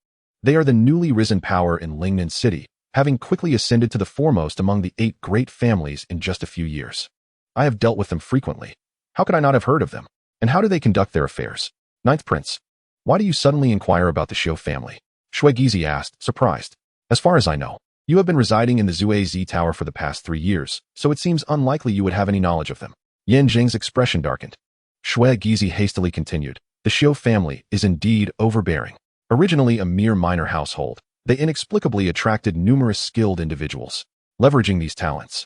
They are the newly risen power in Lingnan City, having quickly ascended to the foremost among the 8 great families in just a few years. I have dealt with them frequently. How could I not have heard of them? And how do they conduct their affairs? Ninth Prince, why do you suddenly inquire about the Xiu family? Shui Guizi asked, surprised. As far as I know, you have been residing in the Zuizi Tower for the past 3 years, so it seems unlikely you would have any knowledge of them. Zheng's expression darkened. Shui Guizi hastily continued, the Xiu family is indeed overbearing. Originally a mere minor household, they inexplicably attracted numerous skilled individuals. Leveraging these talents,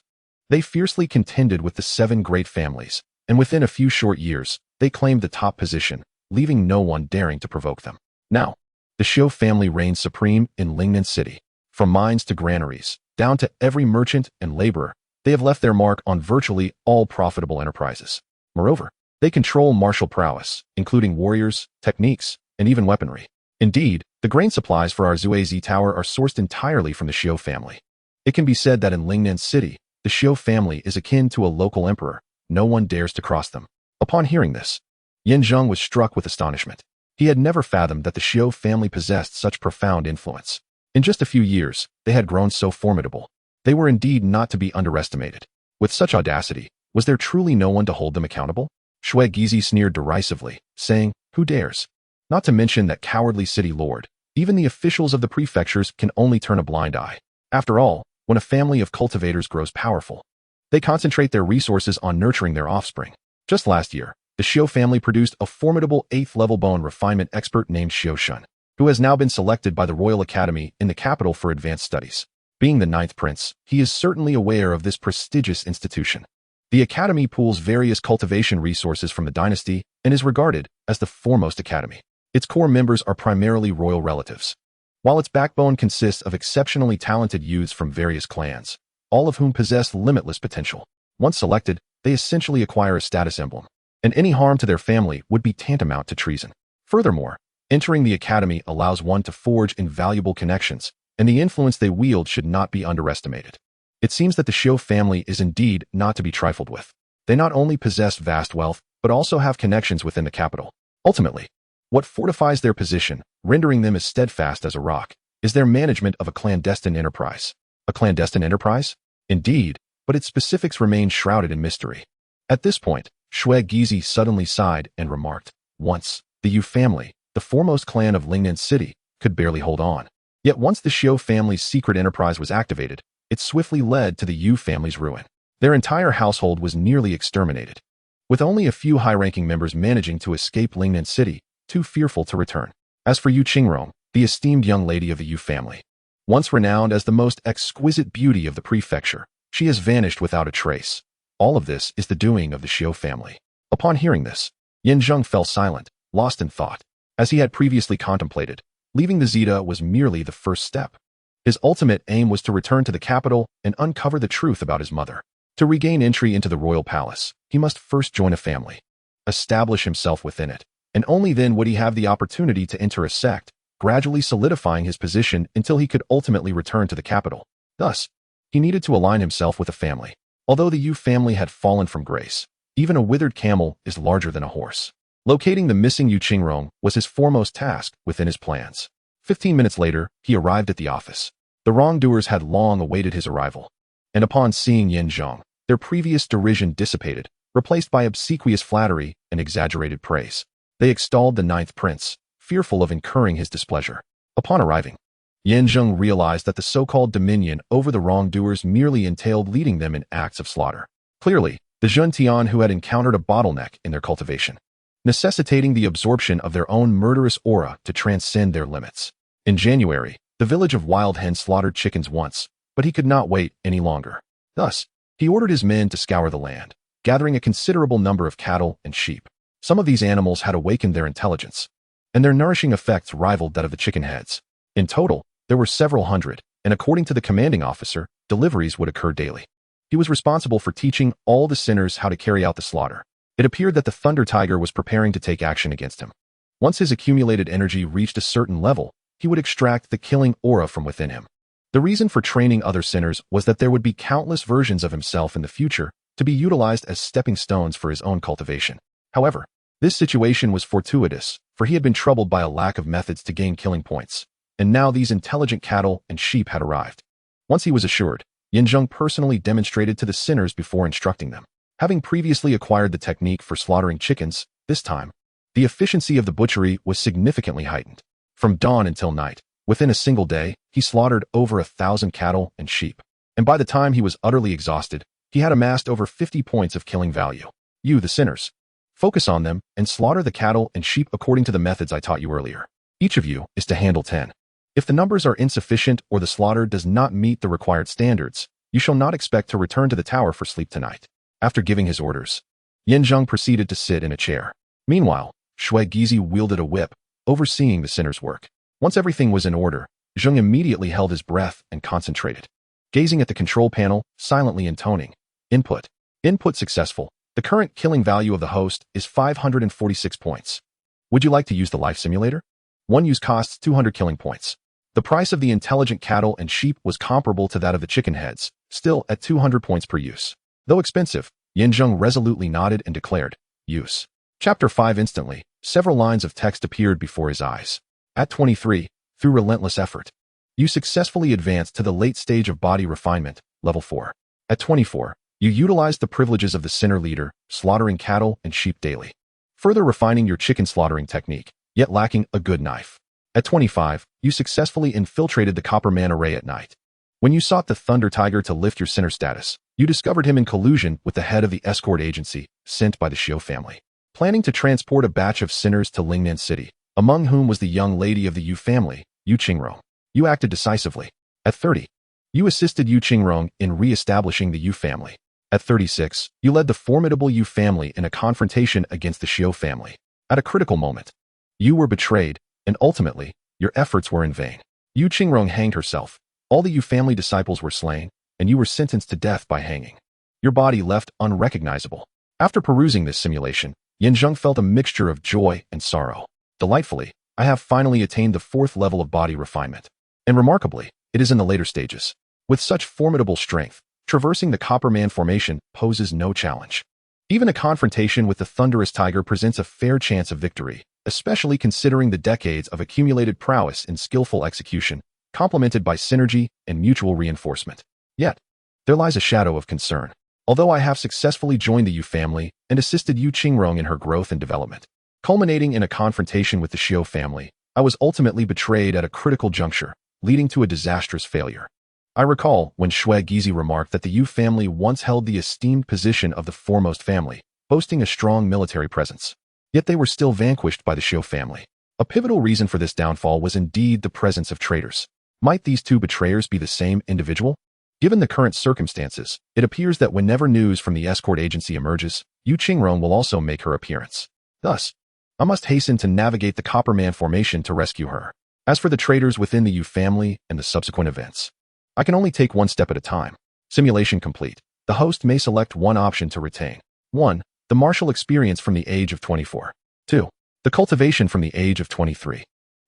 they fiercely contended with the 7 great families, and within a few short years, they claimed the top position, leaving no one daring to provoke them. Now, the Xiu family reigns supreme in Lingnan City. From mines to granaries, down to every merchant and laborer, they have left their mark on virtually all profitable enterprises. Moreover, they control martial prowess, including warriors, techniques, and even weaponry. Indeed, the grain supplies for our Zuizi Tower are sourced entirely from the Xiu family. It can be said that in Lingnan City, the Xiu family is akin to a local emperor. No one dares to cross them. Upon hearing this, Zheng was struck with astonishment. He had never fathomed that the Xiu family possessed such profound influence. In just a few years, they had grown so formidable. They were indeed not to be underestimated. With such audacity, was there truly no one to hold them accountable? Shui Guizi sneered derisively, saying, who dares? Not to mention that cowardly city lord. Even the officials of the prefectures can only turn a blind eye. After all, when a family of cultivators grows powerful, they concentrate their resources on nurturing their offspring. Just last year, the Xiu family produced a formidable 8th-level bone refinement expert named Xiu Shun, who has now been selected by the Royal Academy in the capital for advanced studies. Being the 9th prince, he is certainly aware of this prestigious institution. The academy pools various cultivation resources from the dynasty and is regarded as the foremost academy. Its core members are primarily royal relatives, while its backbone consists of exceptionally talented youths from various clans, all of whom possess limitless potential. Once selected, they essentially acquire a status emblem, and any harm to their family would be tantamount to treason. Furthermore, entering the academy allows one to forge invaluable connections, and the influence they wield should not be underestimated. It seems that the Xiu family is indeed not to be trifled with. They not only possess vast wealth, but also have connections within the capital. Ultimately, what fortifies their position, rendering them as steadfast as a rock, is their management of a clandestine enterprise. A clandestine enterprise? Indeed, but its specifics remain shrouded in mystery. At this point, Shui Guizi suddenly sighed and remarked, once, the Yu family, the foremost clan of Lingnan City, could barely hold on. Yet once the Xiu family's secret enterprise was activated, it swiftly led to the Yu family's ruin. Their entire household was nearly exterminated, with only a few high-ranking members managing to escape Lingnan City, too fearful to return. As for Yu Qingrong, the esteemed young lady of the Yu family, once renowned as the most exquisite beauty of the prefecture, she has vanished without a trace. All of this is the doing of the Xiu family. Upon hearing this, Yin Zheng fell silent, lost in thought. As he had previously contemplated, leaving the Zeta was merely the first step. His ultimate aim was to return to the capital and uncover the truth about his mother. To regain entry into the royal palace, he must first join a family, establish himself within it, and only then would he have the opportunity to enter a sect, gradually solidifying his position until he could ultimately return to the capital. Thus, he needed to align himself with a family. Although the Yu family had fallen from grace, even a withered camel is larger than a horse. Locating the missing Yu Qingrong was his foremost task within his plans. 15 minutes later, he arrived at the office. The wrongdoers had long awaited his arrival, and upon seeing Yin Zheng, their previous derision dissipated, replaced by obsequious flattery and exaggerated praise. They extolled the ninth prince, fearful of incurring his displeasure. Upon arriving, Yin Zheng realized that the so-called dominion over the wrongdoers merely entailed leading them in acts of slaughter. Clearly, the Zhentian who had encountered a bottleneck in their cultivation, necessitating the absorption of their own murderous aura to transcend their limits. In January, the village of Wild Hen slaughtered chickens once, but he could not wait any longer. Thus, he ordered his men to scour the land, gathering a considerable number of cattle and sheep. Some of these animals had awakened their intelligence, and their nourishing effects rivaled that of the chicken heads. In total, there were several hundred, and according to the commanding officer, deliveries would occur daily. He was responsible for teaching all the sinners how to carry out the slaughter. It appeared that the Thunder Tiger was preparing to take action against him. Once his accumulated energy reached a certain level, he would extract the killing aura from within him. The reason for training other sinners was that there would be countless versions of himself in the future to be utilized as stepping stones for his own cultivation. However, this situation was fortuitous, for he had been troubled by a lack of methods to gain killing points, and now these intelligent cattle and sheep had arrived. Once he was assured, Yin Zheng personally demonstrated to the sinners before instructing them. Having previously acquired the technique for slaughtering chickens, this time, the efficiency of the butchery was significantly heightened. From dawn until night, within a single day, he slaughtered over 1,000 cattle and sheep, and by the time he was utterly exhausted, he had amassed over 50 points of killing value. You, the sinners, focus on them and slaughter the cattle and sheep according to the methods I taught you earlier. Each of you is to handle 10. If the numbers are insufficient or the slaughter does not meet the required standards, you shall not expect to return to the tower for sleep tonight. After giving his orders, Yin Zheng proceeded to sit in a chair. Meanwhile, Shui Gizi wielded a whip, overseeing the sinner's work. Once everything was in order, Zheng immediately held his breath and concentrated, gazing at the control panel, silently intoning, "Input. Input successful. The current killing value of the host is 546 points. Would you like to use the life simulator? One use costs 200 killing points." The price of the intelligent cattle and sheep was comparable to that of the chicken heads, still at 200 points per use. Though expensive, Yin Zheng resolutely nodded and declared, "Use." Chapter 5. Instantly, several lines of text appeared before his eyes. At 23, through relentless effort, you successfully advanced to the late stage of body refinement, level 4. At 24, you utilized the privileges of the sinner leader, slaughtering cattle and sheep daily, further refining your chicken slaughtering technique, yet lacking a good knife. At 25, you successfully infiltrated the Copper Man array at night. When you sought the Thunder Tiger to lift your sinner status, you discovered him in collusion with the head of the escort agency sent by the Xiu family, planning to transport a batch of sinners to Lingnan City, among whom was the young lady of the Yu family, Yu Qingrong. You acted decisively. At 30, you assisted Yu Qingrong in re-establishing the Yu family. At 36, you led the formidable Yu family in a confrontation against the Xiu family. At a critical moment, you were betrayed, and ultimately, your efforts were in vain. Yu Qingrong hanged herself, all the Yu family disciples were slain, and you were sentenced to death by hanging. Your body left unrecognizable. After perusing this simulation, Yin Zheng felt a mixture of joy and sorrow. Delightfully, I have finally attained the 4th level of body refinement. And remarkably, it is in the later stages. With such formidable strength, traversing the Copper Man formation poses no challenge. Even a confrontation with the Thunderous Tiger presents a fair chance of victory, especially considering the decades of accumulated prowess in skillful execution, complemented by synergy and mutual reinforcement. Yet, there lies a shadow of concern. Although I have successfully joined the Yu family and assisted Yu Qingrong in her growth and development, culminating in a confrontation with the Xiu family, I was ultimately betrayed at a critical juncture, leading to a disastrous failure. I recall when Shui Gizi remarked that the Yu family once held the esteemed position of the foremost family, boasting a strong military presence. Yet they were still vanquished by the Xiu family. A pivotal reason for this downfall was indeed the presence of traitors. Might these two betrayers be the same individual? Given the current circumstances, it appears that whenever news from the escort agency emerges, Yu Qingrong will also make her appearance. Thus, I must hasten to navigate the Copperman formation to rescue her. As for the traitors within the Yu family and the subsequent events, I can only take one step at a time. Simulation complete. The host may select one option to retain. 1. The martial experience from the age of 24. 2. The cultivation from the age of 23.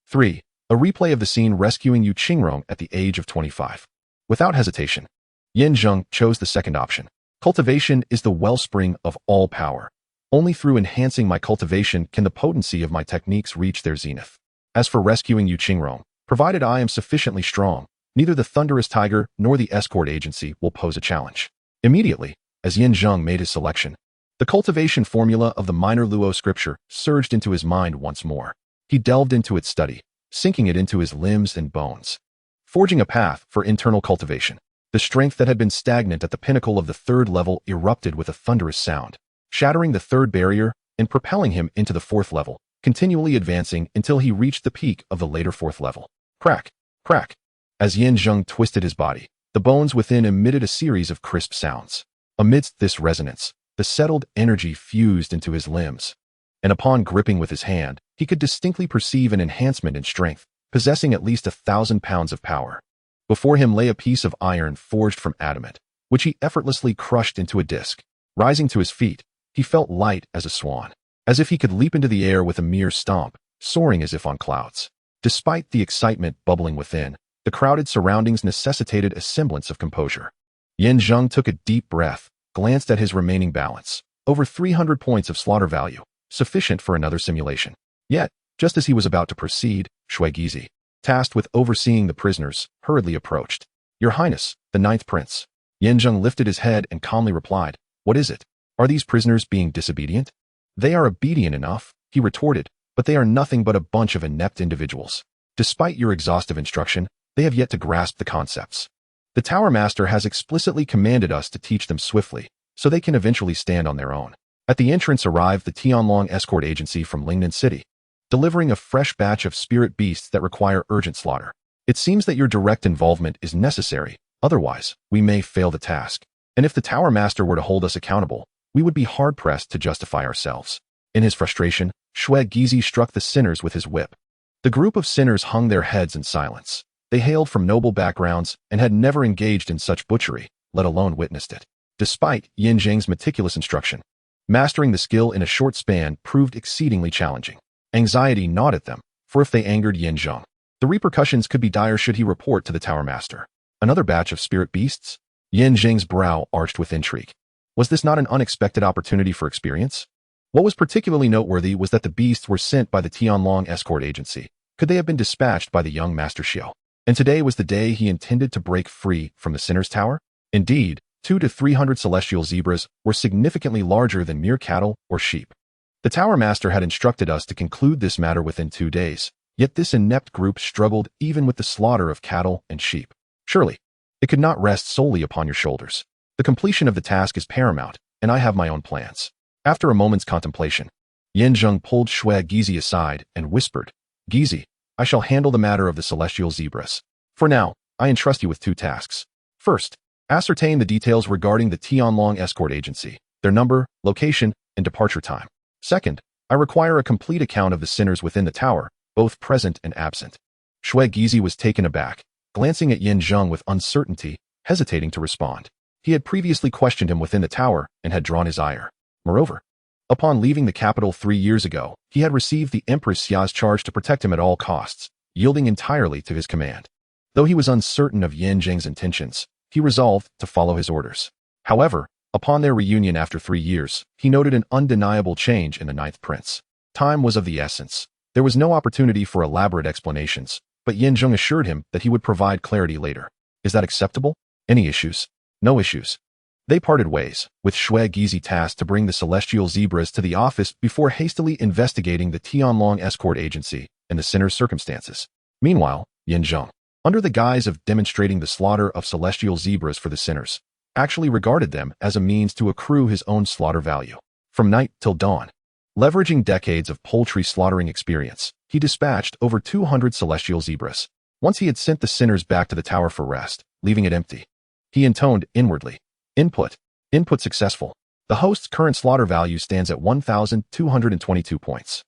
3. A replay of the scene rescuing Yu Qingrong at the age of 25. Without hesitation, Zheng chose the second option. Cultivation is the wellspring of all power. Only through enhancing my cultivation can the potency of my techniques reach their zenith. As for rescuing Yu Qingrong, provided I am sufficiently strong, neither the Thunderous Tiger nor the escort agency will pose a challenge. Immediately, as Zheng made his selection, the cultivation formula of the minor Luo scripture surged into his mind once more. He delved into its study, sinking it into his limbs and bones, forging a path for internal cultivation. The strength that had been stagnant at the pinnacle of the third level erupted with a thunderous sound, shattering the third barrier and propelling him into the fourth level, continually advancing until he reached the peak of the later fourth level. Crack, crack. As Zheng twisted his body, the bones within emitted a series of crisp sounds. Amidst this resonance, the settled energy fused into his limbs, and upon gripping with his hand, he could distinctly perceive an enhancement in strength, possessing at least 1,000 pounds of power. Before him lay a piece of iron forged from adamant, which he effortlessly crushed into a disc. Rising to his feet, he felt light as a swan, as if he could leap into the air with a mere stomp, soaring as if on clouds. Despite the excitement bubbling within, the crowded surroundings necessitated a semblance of composure. Zheng took a deep breath, glanced at his remaining balance. Over 300 points of slaughter value, sufficient for another simulation. Yet, just as he was about to proceed, Gizi, tasked with overseeing the prisoners, hurriedly approached. Your Highness, the Ninth Prince. Zheng lifted his head and calmly replied, What is it? Are these prisoners being disobedient? They are obedient enough, he retorted, but they are nothing but a bunch of inept individuals. Despite your exhaustive instruction, they have yet to grasp the concepts. The Tower Master has explicitly commanded us to teach them swiftly, so they can eventually stand on their own. At the entrance arrived the Tianlong escort agency from Lingnan City, delivering a fresh batch of spirit beasts that require urgent slaughter. It seems that your direct involvement is necessary, otherwise, we may fail the task. And if the Tower Master were to hold us accountable, we would be hard-pressed to justify ourselves. In his frustration, Gizi struck the sinners with his whip. The group of sinners hung their heads in silence. They hailed from noble backgrounds and had never engaged in such butchery, let alone witnessed it. Despite Zheng's meticulous instruction, mastering the skill in a short span proved exceedingly challenging. Anxiety gnawed at them, for if they angered Zheng, the repercussions could be dire should he report to the Tower Master. Another batch of spirit beasts? Zheng's brow arched with intrigue. Was this not an unexpected opportunity for experience? What was particularly noteworthy was that the beasts were sent by the Tianlong escort agency. Could they have been dispatched by the young Master Xiao? And today was the day he intended to break free from the Sinner's Tower? Indeed, 200 to 300 celestial zebras were significantly larger than mere cattle or sheep. The Tower Master had instructed us to conclude this matter within 2 days, yet this inept group struggled even with the slaughter of cattle and sheep. Surely, it could not rest solely upon your shoulders. The completion of the task is paramount, and I have my own plans. After a moment's contemplation, Zheng pulled Gizi aside and whispered, Gizi, I shall handle the matter of the celestial zebras. For now, I entrust you with 2 tasks. First, ascertain the details regarding the Tianlong escort agency, their number, location, and departure time. Second, I require a complete account of the sinners within the tower, both present and absent. Gizi was taken aback, glancing at Zheng with uncertainty, hesitating to respond. He had previously questioned him within the tower and had drawn his ire. Moreover, upon leaving the capital 3 years ago, he had received the Empress Xia's charge to protect him at all costs, yielding entirely to his command. Though he was uncertain of Zheng's intentions, he resolved to follow his orders. However, upon their reunion after 3 years, he noted an undeniable change in the Ninth Prince. Time was of the essence. There was no opportunity for elaborate explanations, but Zheng assured him that he would provide clarity later. Is that acceptable? Any issues? No issues. They parted ways, with Gizi tasked to bring the celestial zebras to the office before hastily investigating the Tianlong escort agency and the sinner's circumstances. Meanwhile, Zheng, under the guise of demonstrating the slaughter of celestial zebras for the sinners, actually regarded them as a means to accrue his own slaughter value. From night till dawn, leveraging decades of poultry slaughtering experience, he dispatched over 200 celestial zebras. Once he had sent the sinners back to the tower for rest, leaving it empty. He intoned inwardly. Input. Input successful. The host's current slaughter value stands at 1,222 points.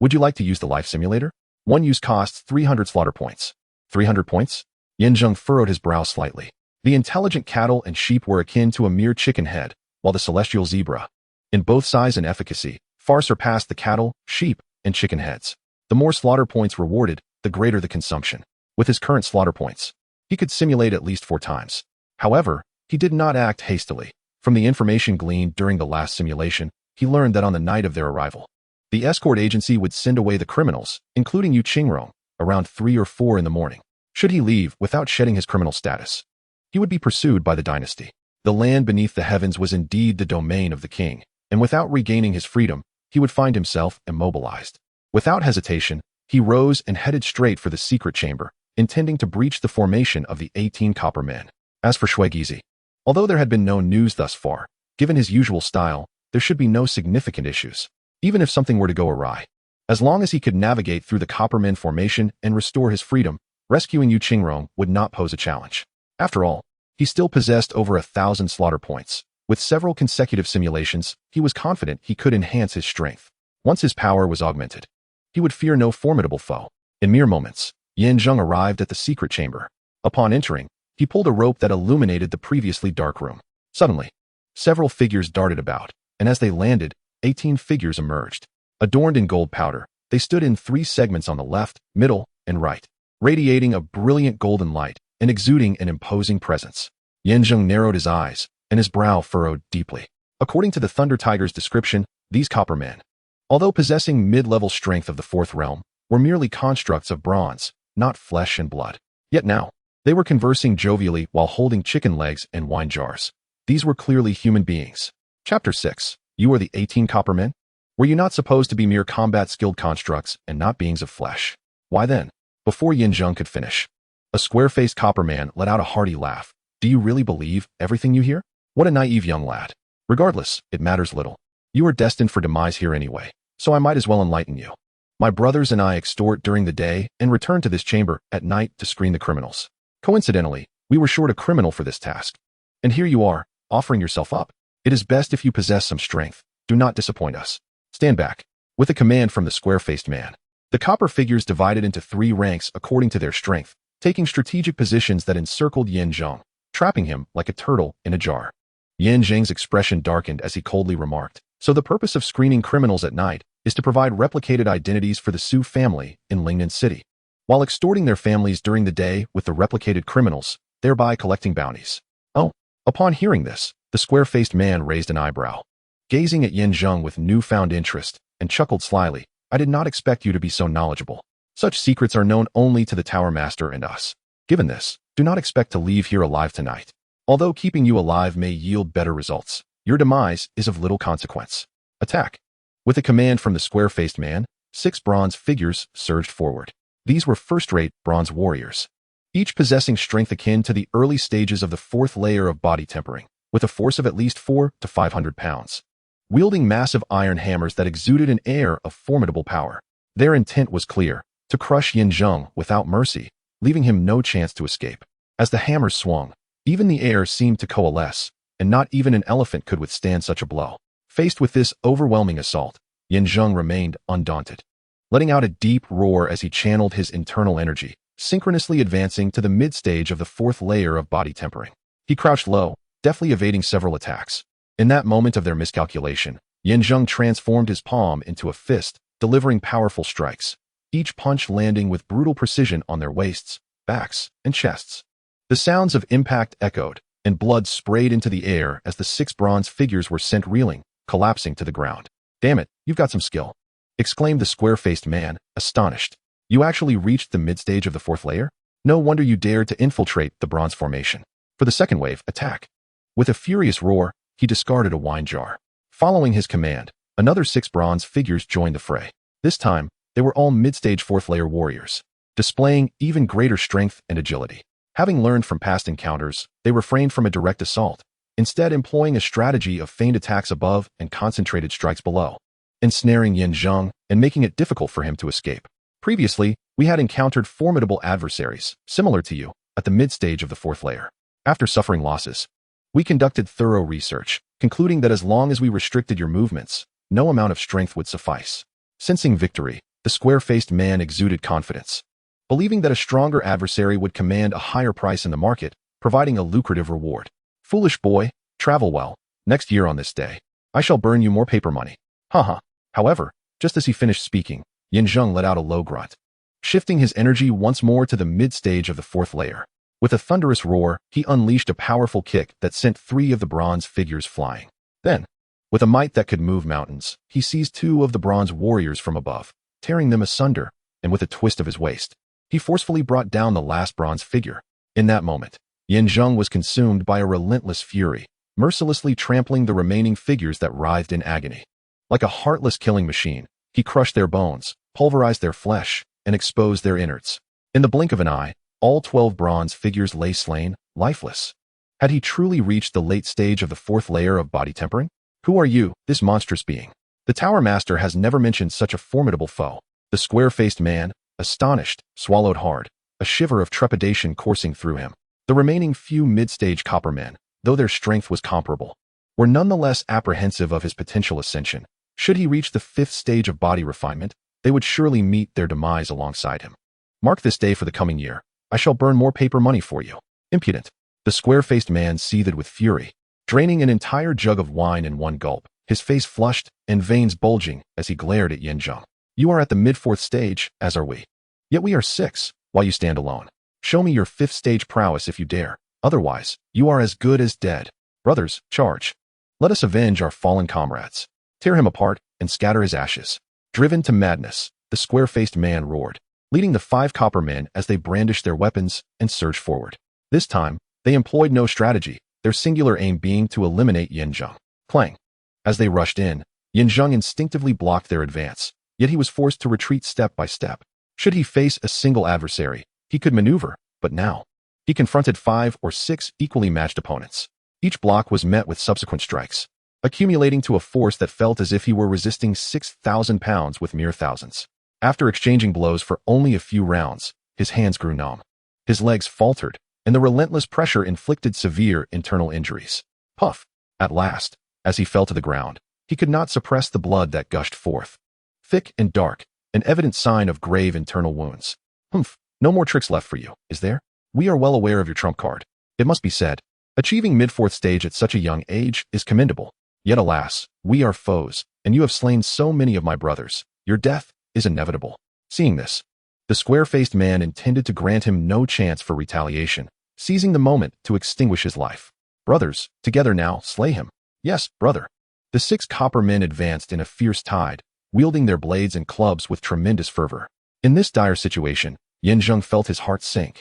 Would you like to use the life simulator? One use costs 300 slaughter points. 300 points? Zheng furrowed his brow slightly. The intelligent cattle and sheep were akin to a mere chicken head, while the celestial zebra, in both size and efficacy, far surpassed the cattle, sheep, and chicken heads. The more slaughter points rewarded, the greater the consumption. With his current slaughter points, he could simulate at least 4 times. However, he did not act hastily. From the information gleaned during the last simulation, he learned that on the night of their arrival, the escort agency would send away the criminals, including Yu Qingrong, around 3 or 4 in the morning. Should he leave without shedding his criminal status, he would be pursued by the dynasty. The land beneath the heavens was indeed the domain of the king, and without regaining his freedom, he would find himself immobilized. Without hesitation, he rose and headed straight for the secret chamber, intending to breach the formation of the 18 copper men. As for Shuigizi, although there had been no news thus far, given his usual style, there should be no significant issues, even if something were to go awry. As long as he could navigate through the copper men formation and restore his freedom, rescuing Yu Qingrong would not pose a challenge. After all, he still possessed over 1,000 slaughter points. With several consecutive simulations, he was confident he could enhance his strength. Once his power was augmented, he would fear no formidable foe. In mere moments, Zheng arrived at the secret chamber. Upon entering, he pulled a rope that illuminated the previously dark room. Suddenly, several figures darted about, and as they landed, 18 figures emerged. Adorned in gold powder, they stood in 3 segments on the left, middle, and right, radiating a brilliant golden light and exuding an imposing presence. Zheng narrowed his eyes, and his brow furrowed deeply. According to the Thunder Tiger's description, these copper men, although possessing mid-level strength of the 4th realm, were merely constructs of bronze, not flesh and blood. Yet now, they were conversing jovially while holding chicken legs and wine jars. These were clearly human beings. Chapter 6. You are the 18 copper men? Were you not supposed to be mere combat-skilled constructs and not beings of flesh? Why then? Before Zheng could finish, a square-faced copper man let out a hearty laugh. Do you really believe everything you hear? What a naive young lad. Regardless, it matters little. You are destined for demise here anyway, so I might as well enlighten you. My brothers and I extort during the day and return to this chamber at night to screen the criminals. Coincidentally, we were short a criminal for this task. And here you are, offering yourself up. It is best if you possess some strength. Do not disappoint us. Stand back. With a command from the square-faced man, the copper figures divided into 3 ranks according to their strength, taking strategic positions that encircled Zheng, trapping him like a turtle in a jar. Zheng's expression darkened as he coldly remarked, so the purpose of screening criminals at night is to provide replicated identities for the Su family in Lingnan City, while extorting their families during the day with the replicated criminals, thereby collecting bounties. Oh, upon hearing this, the square-faced man raised an eyebrow, gazing at Zheng with newfound interest, and chuckled slyly. I did not expect you to be so knowledgeable. Such secrets are known only to the Tower Master and us. Given this, do not expect to leave here alive tonight. Although keeping you alive may yield better results, your demise is of little consequence. Attack. With a command from the square-faced man, 6 bronze figures surged forward. These were first-rate bronze warriors, each possessing strength akin to the early stages of the 4th layer of body tempering, with a force of at least 400 to 500 pounds. Wielding massive iron hammers that exuded an air of formidable power. Their intent was clear, to crush Zheng without mercy, leaving him no chance to escape. As the hammers swung, even the air seemed to coalesce, and not even an elephant could withstand such a blow. Faced with this overwhelming assault, Zheng remained undaunted, letting out a deep roar as he channeled his internal energy, synchronously advancing to the mid-stage of the 4th layer of body tempering. He crouched low, deftly evading several attacks. In that moment of their miscalculation, Zheng transformed his palm into a fist, delivering powerful strikes, each punch landing with brutal precision on their waists, backs, and chests. The sounds of impact echoed, and blood sprayed into the air as the 6 bronze figures were sent reeling, collapsing to the ground. Damn it, you've got some skill, exclaimed the square-faced man, astonished. You actually reached the mid-stage of the 4th layer? No wonder you dared to infiltrate the bronze formation. For the second wave, attack. With a furious roar, he discarded a wine jar. Following his command, another 6 bronze figures joined the fray. This time, they were all mid-stage 4th layer warriors, displaying even greater strength and agility. Having learned from past encounters, they refrained from a direct assault, instead employing a strategy of feigned attacks above and concentrated strikes below, ensnaring Zheng and making it difficult for him to escape. Previously, we had encountered formidable adversaries, similar to you, at the mid-stage of the fourth layer. After suffering losses, we conducted thorough research, concluding that as long as we restricted your movements, no amount of strength would suffice. Sensing victory, the square-faced man exuded confidence, believing that a stronger adversary would command a higher price in the market, providing a lucrative reward. Foolish boy, travel well. Next year on this day, I shall burn you more paper money. Haha. However, just as he finished speaking, Zheng let out a low grunt, shifting his energy once more to the mid-stage of the fourth layer. With a thunderous roar, he unleashed a powerful kick that sent 3 of the bronze figures flying. Then, with a might that could move mountains, he seized 2 of the bronze warriors from above, tearing them asunder, and with a twist of his waist, he forcefully brought down the last bronze figure. In that moment, Zheng was consumed by a relentless fury, mercilessly trampling the remaining figures that writhed in agony. Like a heartless killing machine, he crushed their bones, pulverized their flesh, and exposed their innards. In the blink of an eye, all 12 bronze figures lay slain, lifeless. Had he truly reached the late stage of the fourth layer of body tempering? Who are you, this monstrous being? The Tower Master has never mentioned such a formidable foe. The square-faced man, astonished, swallowed hard, a shiver of trepidation coursing through him. The remaining few mid-stage copper men, though their strength was comparable, were nonetheless apprehensive of his potential ascension. Should he reach the 5th stage of body refinement, they would surely meet their demise alongside him. Mark this day for the coming year. I shall burn more paper money for you. Impudent. The square-faced man seethed with fury, draining an entire jug of wine in one gulp, his face flushed and veins bulging as he glared at Zheng. You are at the mid-4th stage, as are we. Yet we are 6, while you stand alone. Show me your 5th stage prowess if you dare. Otherwise, you are as good as dead. Brothers, charge. Let us avenge our fallen comrades. Tear him apart and scatter his ashes. Driven to madness, the square-faced man roared, leading the 5 copper men as they brandished their weapons and surged forward. This time, they employed no strategy, their singular aim being to eliminate Zheng. Clang. As they rushed in, Zheng instinctively blocked their advance, yet he was forced to retreat step by step. Should he face a single adversary, he could maneuver, but now, he confronted 5 or 6 equally matched opponents. Each block was met with subsequent strikes, accumulating to a force that felt as if he were resisting 6,000 pounds with mere thousands. After exchanging blows for only a few rounds, his hands grew numb. His legs faltered, and the relentless pressure inflicted severe internal injuries. Puff! At last, as he fell to the ground, he could not suppress the blood that gushed forth. Thick and dark, an evident sign of grave internal wounds. Humph! No more tricks left for you, is there? We are well aware of your trump card. It must be said, achieving mid-4th stage at such a young age is commendable. Yet alas, we are foes, and you have slain so many of my brothers. Your death is inevitable. Seeing this, the square-faced man intended to grant him no chance for retaliation, seizing the moment to extinguish his life. Brothers, together now, slay him. Yes, brother. The 6 copper men advanced in a fierce tide, wielding their blades and clubs with tremendous fervor. In this dire situation, Zheng felt his heart sink.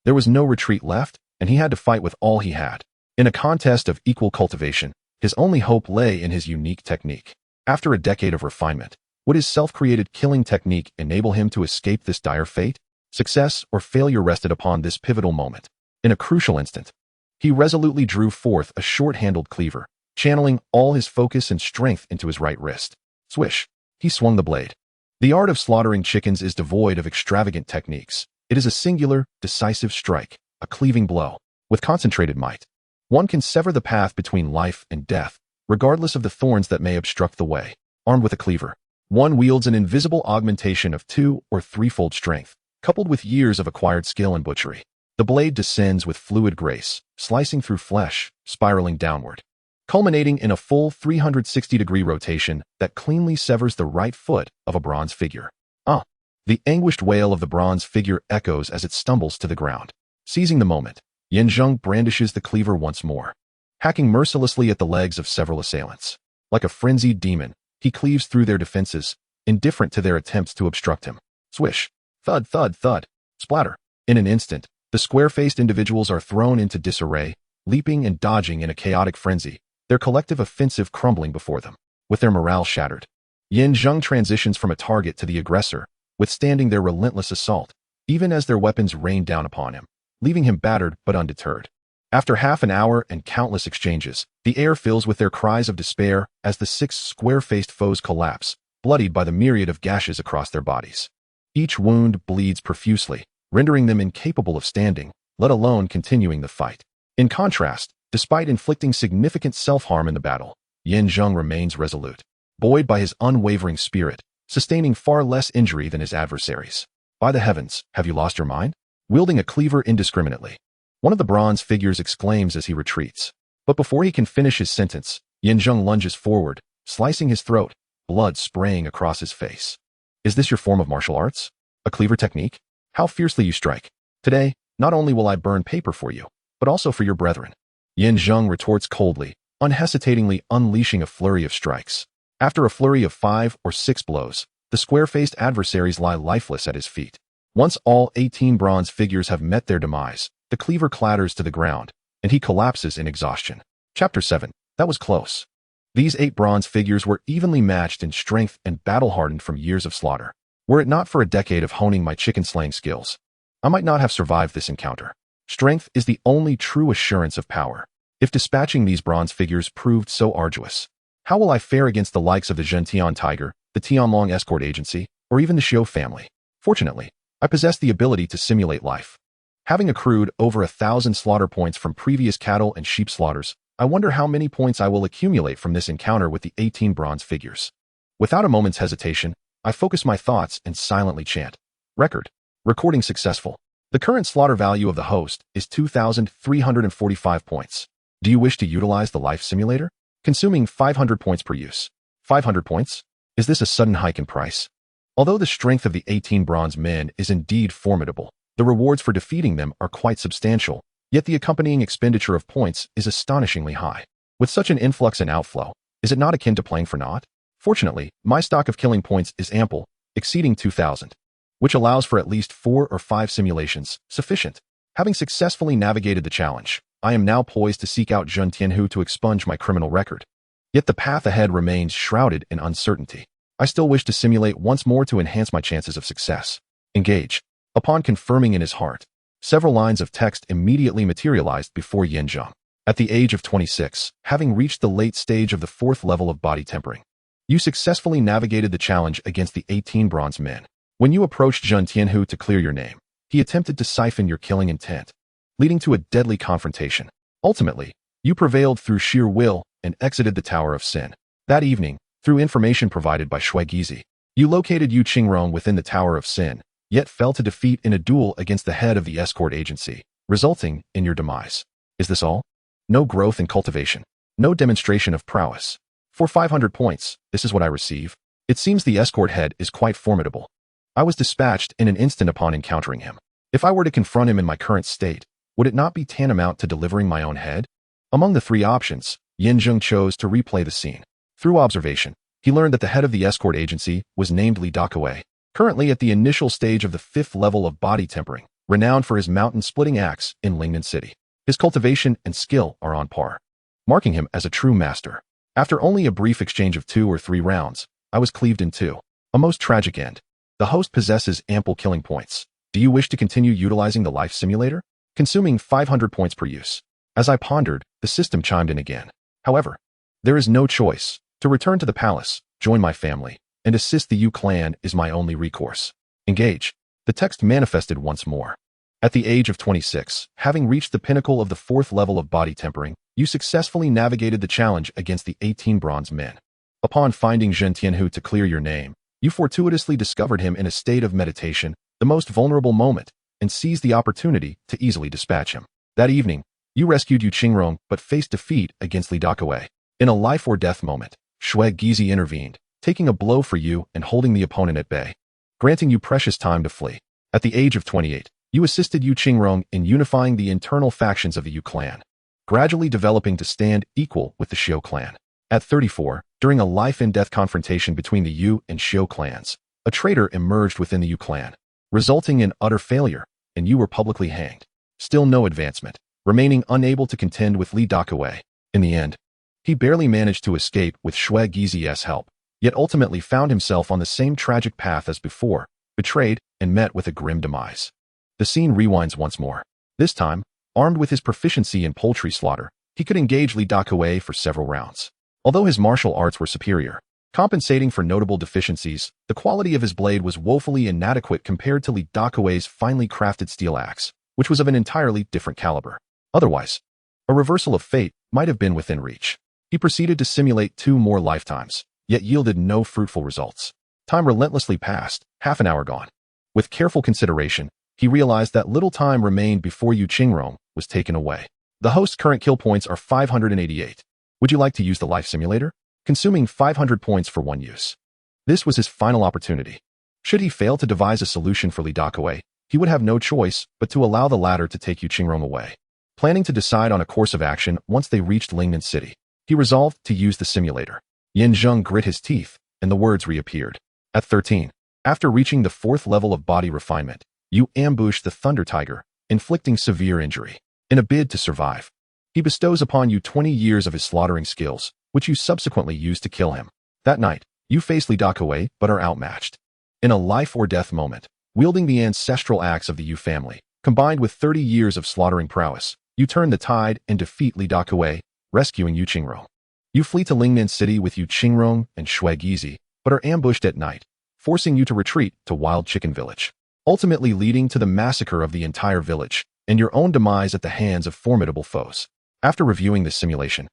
There was no retreat left, and he had to fight with all he had. In a contest of equal cultivation, his only hope lay in his unique technique. After a decade of refinement, would his self-created killing technique enable him to escape this dire fate? Success or failure rested upon this pivotal moment. In a crucial instant, he resolutely drew forth a short-handled cleaver, channeling all his focus and strength into his right wrist. Swish! He swung the blade. The art of slaughtering chickens is devoid of extravagant techniques. It is a singular, decisive strike, a cleaving blow. With concentrated might, one can sever the path between life and death, regardless of the thorns that may obstruct the way. Armed with a cleaver, one wields an invisible augmentation of 2- or 3-fold strength, coupled with years of acquired skill in butchery. The blade descends with fluid grace, slicing through flesh, spiraling downward, culminating in a full 360-degree rotation that cleanly severs the right foot of a bronze figure. Ah! The anguished wail of the bronze figure echoes as it stumbles to the ground. Seizing the moment, Zheng brandishes the cleaver once more, hacking mercilessly at the legs of several assailants. Like a frenzied demon, he cleaves through their defenses, indifferent to their attempts to obstruct him. Swish! Thud, thud, thud! Splatter! In an instant, the square-faced individuals are thrown into disarray, leaping and dodging in a chaotic frenzy, their collective offensive crumbling before them. With their morale shattered, Zheng transitions from a target to the aggressor, withstanding their relentless assault, even as their weapons rain down upon him, leaving him battered but undeterred. After half an hour and countless exchanges, the air fills with their cries of despair as the 6 square-faced foes collapse, bloodied by the myriad of gashes across their bodies. Each wound bleeds profusely, rendering them incapable of standing, let alone continuing the fight. In contrast, despite inflicting significant self-harm in the battle, Zheng remains resolute, buoyed by his unwavering spirit, sustaining far less injury than his adversaries. By the heavens, have you lost your mind? Wielding a cleaver indiscriminately, one of the bronze figures exclaims as he retreats. But before he can finish his sentence, Zheng lunges forward, slicing his throat, blood spraying across his face. Is this your form of martial arts? A cleaver technique? How fiercely you strike. Today, not only will I burn paper for you, but also for your brethren. Zheng retorts coldly, unhesitatingly unleashing a flurry of strikes. After a flurry of 5 or 6 blows, the square-faced adversaries lie lifeless at his feet. Once all 18 bronze figures have met their demise, the cleaver clatters to the ground, and he collapses in exhaustion. Chapter 7. That was close. These 8 bronze figures were evenly matched in strength and battle-hardened from years of slaughter. Were it not for a decade of honing my chicken-slaying skills, I might not have survived this encounter. Strength is the only true assurance of power. If dispatching these bronze figures proved so arduous, how will I fare against the likes of the Zheng Tiger, the Tianlong escort agency, or even the Xiu family? Fortunately, I possess the ability to simulate life. Having accrued over 1,000 slaughter points from previous cattle and sheep slaughters, I wonder how many points I will accumulate from this encounter with the 18 bronze figures. Without a moment's hesitation, I focus my thoughts and silently chant. Record. Recording successful. The current slaughter value of the host is 2,345 points. Do you wish to utilize the life simulator? Consuming 500 points per use. 500 points? Is this a sudden hike in price? Although the strength of the 18 bronze men is indeed formidable, the rewards for defeating them are quite substantial, yet the accompanying expenditure of points is astonishingly high. With such an influx and outflow, is it not akin to playing for naught? Fortunately, my stock of killing points is ample, exceeding 2,000, which allows for at least 4 or 5 simulations, sufficient. Having successfully navigated the challenge, I am now poised to seek out Zheng Tianhu to expunge my criminal record. Yet the path ahead remains shrouded in uncertainty. I still wish to simulate once more to enhance my chances of success. Engage. Upon confirming in his heart, several lines of text immediately materialized before Zheng. At the age of 26, having reached the late stage of the 4th level of body tempering, you successfully navigated the challenge against the 18 bronze men. When you approached Zheng Tianhu to clear your name, he attempted to siphon your killing intent, leading to a deadly confrontation. Ultimately, you prevailed through sheer will and exited the Tower of Sin. That evening, through information provided by Shui Gizi, you located Yu Qingrong within the Tower of Sin, yet fell to defeat in a duel against the head of the escort agency, resulting in your demise. Is this all? No growth in cultivation. No demonstration of prowess. For 500 points, this is what I receive. It seems the escort head is quite formidable. I was dispatched in an instant upon encountering him. If I were to confront him in my current state, would it not be tantamount to delivering my own head? Among the 3 options, Zheng chose to replay the scene. Through observation, he learned that the head of the escort agency was named Li Dakawei, currently at the initial stage of the 5th level of body tempering, renowned for his mountain-splitting axe in Lingnan City. His cultivation and skill are on par, marking him as a true master. After only a brief exchange of 2 or 3 rounds, I was cleaved in 2. A most tragic end. The host possesses ample killing points. Do you wish to continue utilizing the life simulator? Consuming 500 points per use. As I pondered, the system chimed in again. However, there is no choice. To return to the palace, join my family, and assist the Yu clan is my only recourse. Engage. The text manifested once more. At the age of 26, having reached the pinnacle of the 4th level of body tempering, you successfully navigated the challenge against the 18 bronze men. Upon finding Zheng Tianhu to clear your name, you fortuitously discovered him in a state of meditation, the most vulnerable moment, and seized the opportunity to easily dispatch him. That evening, you rescued Yu Qingrong but faced defeat against Li Dakawei. In a life-or-death moment, Shui Gizi intervened, taking a blow for you and holding the opponent at bay, granting you precious time to flee. At the age of 28, you assisted Yu Qingrong in unifying the internal factions of the Yu clan, gradually developing to stand equal with the Xiu clan. At 34, during a life-and-death confrontation between the Yu and Xiu clans, a traitor emerged within the Yu clan, resulting in utter failure, and you were publicly hanged. Still no advancement, remaining unable to contend with Li Dakawei. In the end, he barely managed to escape with Shui Gizi's help, yet ultimately found himself on the same tragic path as before, betrayed and met with a grim demise. The scene rewinds once more. This time, armed with his proficiency in poultry slaughter, he could engage Li Dakawei for several rounds. Although his martial arts were superior, Compensating for notable deficiencies, the quality of his blade was woefully inadequate compared to Li Dakuei's finely crafted steel axe, which was of an entirely different caliber. Otherwise, a reversal of fate might have been within reach. He proceeded to simulate 2 more lifetimes, yet yielded no fruitful results. Time relentlessly passed, half an hour gone. With careful consideration, he realized that little time remained before Yu Qingrong was taken away. The host's current kill points are 588. Would you like to use the life simulator? Consuming 500 points for 1 use. This was his final opportunity. Should he fail to devise a solution for Li Dakuei, he would have no choice but to allow the latter to take Yu Qingrong away. Planning to decide on a course of action once they reached Lingnan City, he resolved to use the simulator. Zheng grit his teeth, and the words reappeared. At 13, after reaching the 4th level of body refinement, you ambushed the Thunder Tiger, inflicting severe injury. In a bid to survive, he bestows upon you 20 years of his slaughtering skills, which you subsequently used to kill him. That night, you face Li Dakuei but are outmatched. In a life-or-death moment, wielding the ancestral axe of the Yu family, combined with 30 years of slaughtering prowess, you turn the tide and defeat Li Dakuei, rescuing Yu Qingrong. You flee to Lingnan City with Yu Qingrong and Shui Gizi, but are ambushed at night, forcing you to retreat to Wild Chicken Village, ultimately leading to the massacre of the entire village and your own demise at the hands of formidable foes. After reviewing this simulation,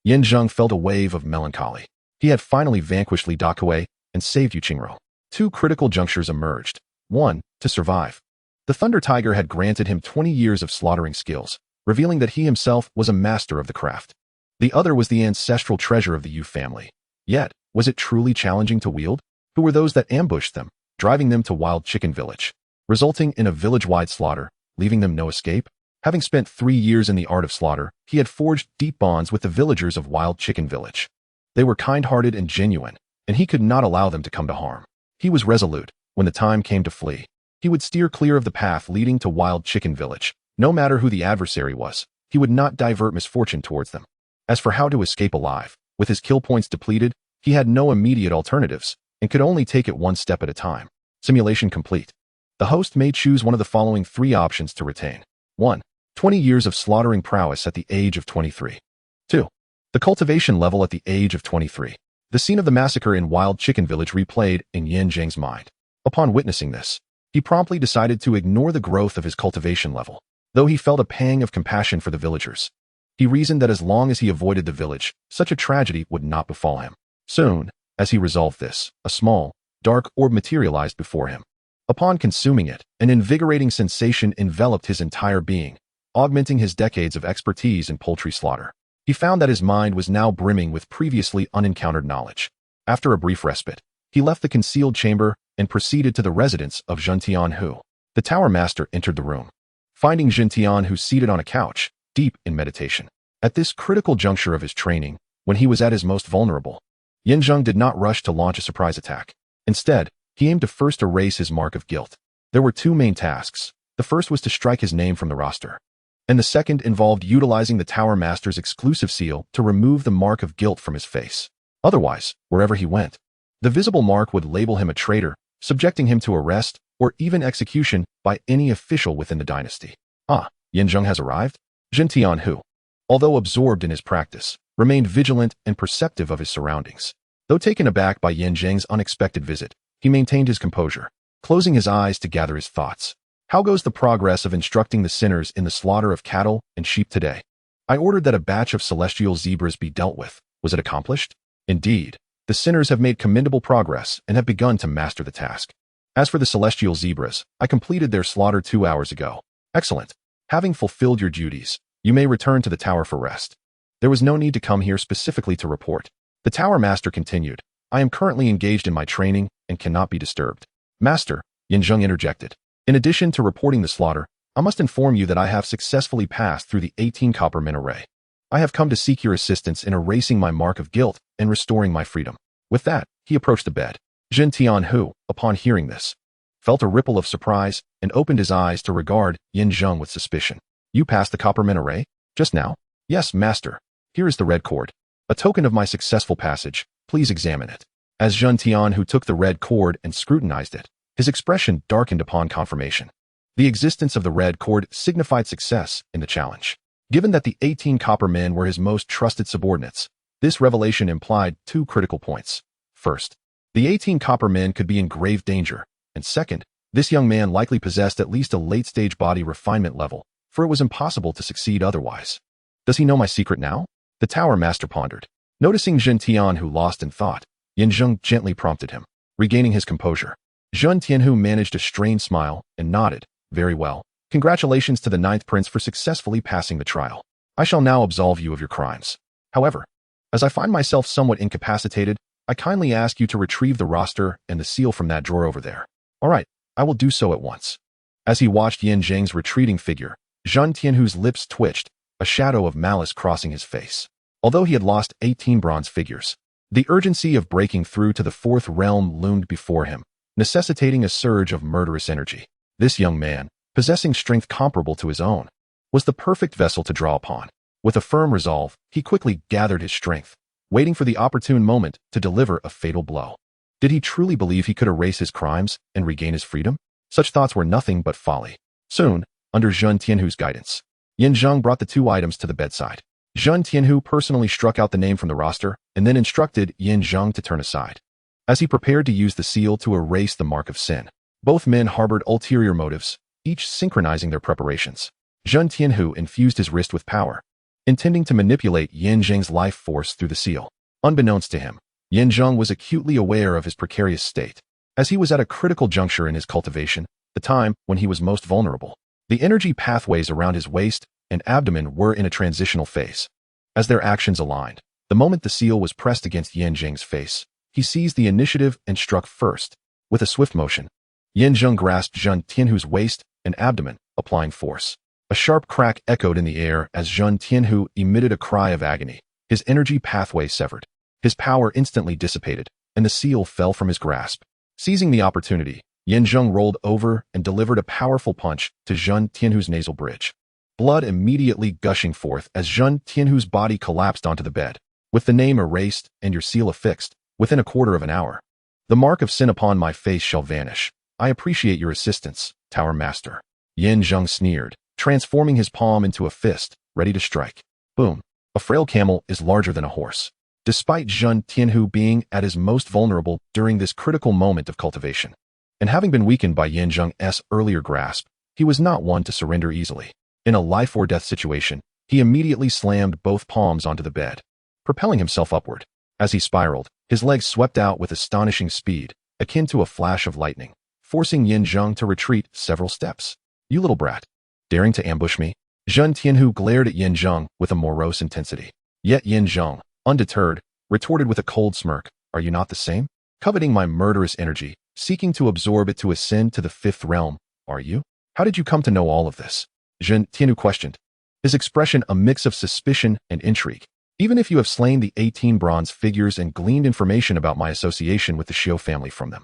Zheng felt a wave of melancholy. He had finally vanquished Li Dakuei and saved Yu Qingrong. 2 critical junctures emerged. 1. To survive. The Thunder Tiger had granted him 20 years of slaughtering skills, revealing that he himself was a master of the craft. The other was the ancestral treasure of the Yu family. Yet, was it truly challenging to wield? Who were those that ambushed them, driving them to Wild Chicken Village, resulting in a village-wide slaughter, leaving them no escape? Having spent 3 years in the art of slaughter, he had forged deep bonds with the villagers of Wild Chicken Village. They were kind-hearted and genuine, and he could not allow them to come to harm. He was resolute. When the time came to flee, he would steer clear of the path leading to Wild Chicken Village. No matter who the adversary was, he would not divert misfortune towards them. As for how to escape alive, with his kill points depleted, he had no immediate alternatives and could only take it 1 step at a time. Simulation complete. The host may choose one of the following 3 options to retain. 1. 20 years of slaughtering prowess at the age of 23. 2. The cultivation level at the age of 23. The scene of the massacre in Wild Chicken Village replayed in Zheng's mind. Upon witnessing this, he promptly decided to ignore the growth of his cultivation level. Though he felt a pang of compassion for the villagers, he reasoned that as long as he avoided the village, such a tragedy would not befall him. Soon, as he resolved this, a small, dark orb materialized before him. Upon consuming it, an invigorating sensation enveloped his entire being, augmenting his decades of expertise in poultry slaughter. He found that his mind was now brimming with previously unencountered knowledge. After a brief respite, he left the concealed chamber and proceeded to the residence of Zheng Tianhu. The tower master entered the room, finding Zheng Tianhu seated on a couch, deep in meditation. At this critical juncture of his training, when he was at his most vulnerable, Zheng did not rush to launch a surprise attack. Instead, he aimed to first erase his mark of guilt. There were 2 main tasks. The first was to strike his name from the roster, and the second involved utilizing the Tower Master's exclusive seal to remove the mark of guilt from his face. Otherwise, wherever he went, the visible mark would label him a traitor, subjecting him to arrest or even execution by any official within the dynasty. Zheng has arrived? Zheng Tianhu, although absorbed in his practice, remained vigilant and perceptive of his surroundings. Though taken aback by Zheng's unexpected visit, he maintained his composure, closing his eyes to gather his thoughts. How goes the progress of instructing the sinners in the slaughter of cattle and sheep today? I ordered that a batch of celestial zebras be dealt with. Was it accomplished? Indeed, the sinners have made commendable progress and have begun to master the task. As for the celestial zebras, I completed their slaughter 2 hours ago. Excellent. Having fulfilled your duties, you may return to the tower for rest. There was no need to come here specifically to report. The tower master continued. I am currently engaged in my training and cannot be disturbed. Master, Zheng interjected. In addition to reporting the slaughter, I must inform you that I have successfully passed through the 18 copper min array. I have come to seek your assistance in erasing my mark of guilt and restoring my freedom. With that, he approached the bed. Zheng Tianhu, upon hearing this, felt a ripple of surprise and opened his eyes to regard Zheng with suspicion. You passed the copper min array? Just now? Yes, master. Here is the red cord. A token of my successful passage. Please examine it. As Zheng Tianhu took the red cord and scrutinized it, his expression darkened upon confirmation. The existence of the red cord signified success in the challenge. Given that the 18 copper men were his most trusted subordinates, this revelation implied 2 critical points. First, the 18 copper men could be in grave danger, and second, this young man likely possessed at least a late-stage body refinement level, for it was impossible to succeed otherwise. Does he know my secret now? The Tower Master pondered. Noticing Zheng Tian, who lost in thought, Yin Zheng gently prompted him, regaining his composure. Zheng Tianhu managed a strained smile and nodded. Very well. Congratulations to the 9th Prince for successfully passing the trial. I shall now absolve you of your crimes. However, as I find myself somewhat incapacitated, I kindly ask you to retrieve the roster and the seal from that drawer over there. All right, I will do so at once. As he watched Yin Zheng's retreating figure, Zheng Tianhu's lips twitched, a shadow of malice crossing his face. Although he had lost 18 bronze figures, the urgency of breaking through to the 4th realm loomed before him, necessitating a surge of murderous energy. This young man, possessing strength comparable to his own, was the perfect vessel to draw upon. With a firm resolve, he quickly gathered his strength, waiting for the opportune moment to deliver a fatal blow. Did he truly believe he could erase his crimes and regain his freedom? Such thoughts were nothing but folly. Soon, under Zheng Tianhu's guidance, Yin Zheng brought the 2 items to the bedside. Zheng Tianhu personally struck out the name from the roster and then instructed Yin Zheng to turn aside. As he prepared to use the seal to erase the mark of sin, both men harbored ulterior motives, each synchronizing their preparations. Zheng Tianhu infused his wrist with power, intending to manipulate Yin Zheng's life force through the seal. Unbeknownst to him, Yin Zheng was acutely aware of his precarious state, as he was at a critical juncture in his cultivation, the time when he was most vulnerable. The energy pathways around his waist and abdomen were in a transitional phase. As their actions aligned, the moment the seal was pressed against Yin Zheng's face, he seized the initiative and struck first. With a swift motion, Yin Zheng grasped Zheng Tianhu's waist and abdomen, applying force. A sharp crack echoed in the air as Zheng Tianhu emitted a cry of agony. His energy pathway severed. His power instantly dissipated, and the seal fell from his grasp. Seizing the opportunity, Yin Zheng rolled over and delivered a powerful punch to Zheng Tianhu's nasal bridge. Blood immediately gushing forth as Zheng Tianhu's body collapsed onto the bed. With the name erased and your seal affixed, within a quarter of an hour, the mark of sin upon my face shall vanish. I appreciate your assistance, Tower Master. Yin Zheng sneered, transforming his palm into a fist, ready to strike. Boom. A frail camel is larger than a horse. Despite Zheng Tianhu being at his most vulnerable during this critical moment of cultivation, and having been weakened by Yin Zheng's earlier grasp, he was not one to surrender easily. In a life-or-death situation, he immediately slammed both palms onto the bed, propelling himself upward. As he spiraled, his legs swept out with astonishing speed, akin to a flash of lightning, forcing Yin Zheng to retreat several steps. You little brat, daring to ambush me? Zheng Tianhu glared at Yin Zheng with a morose intensity. Yet Yin Zheng, undeterred, retorted with a cold smirk, are you not the same? Coveting my murderous energy, seeking to absorb it to ascend to the 5th realm, are you? How did you come to know all of this? Zheng Tianhu questioned, his expression a mix of suspicion and intrigue. Even if you have slain the 18 bronze figures and gleaned information about my association with the Xiu family from them,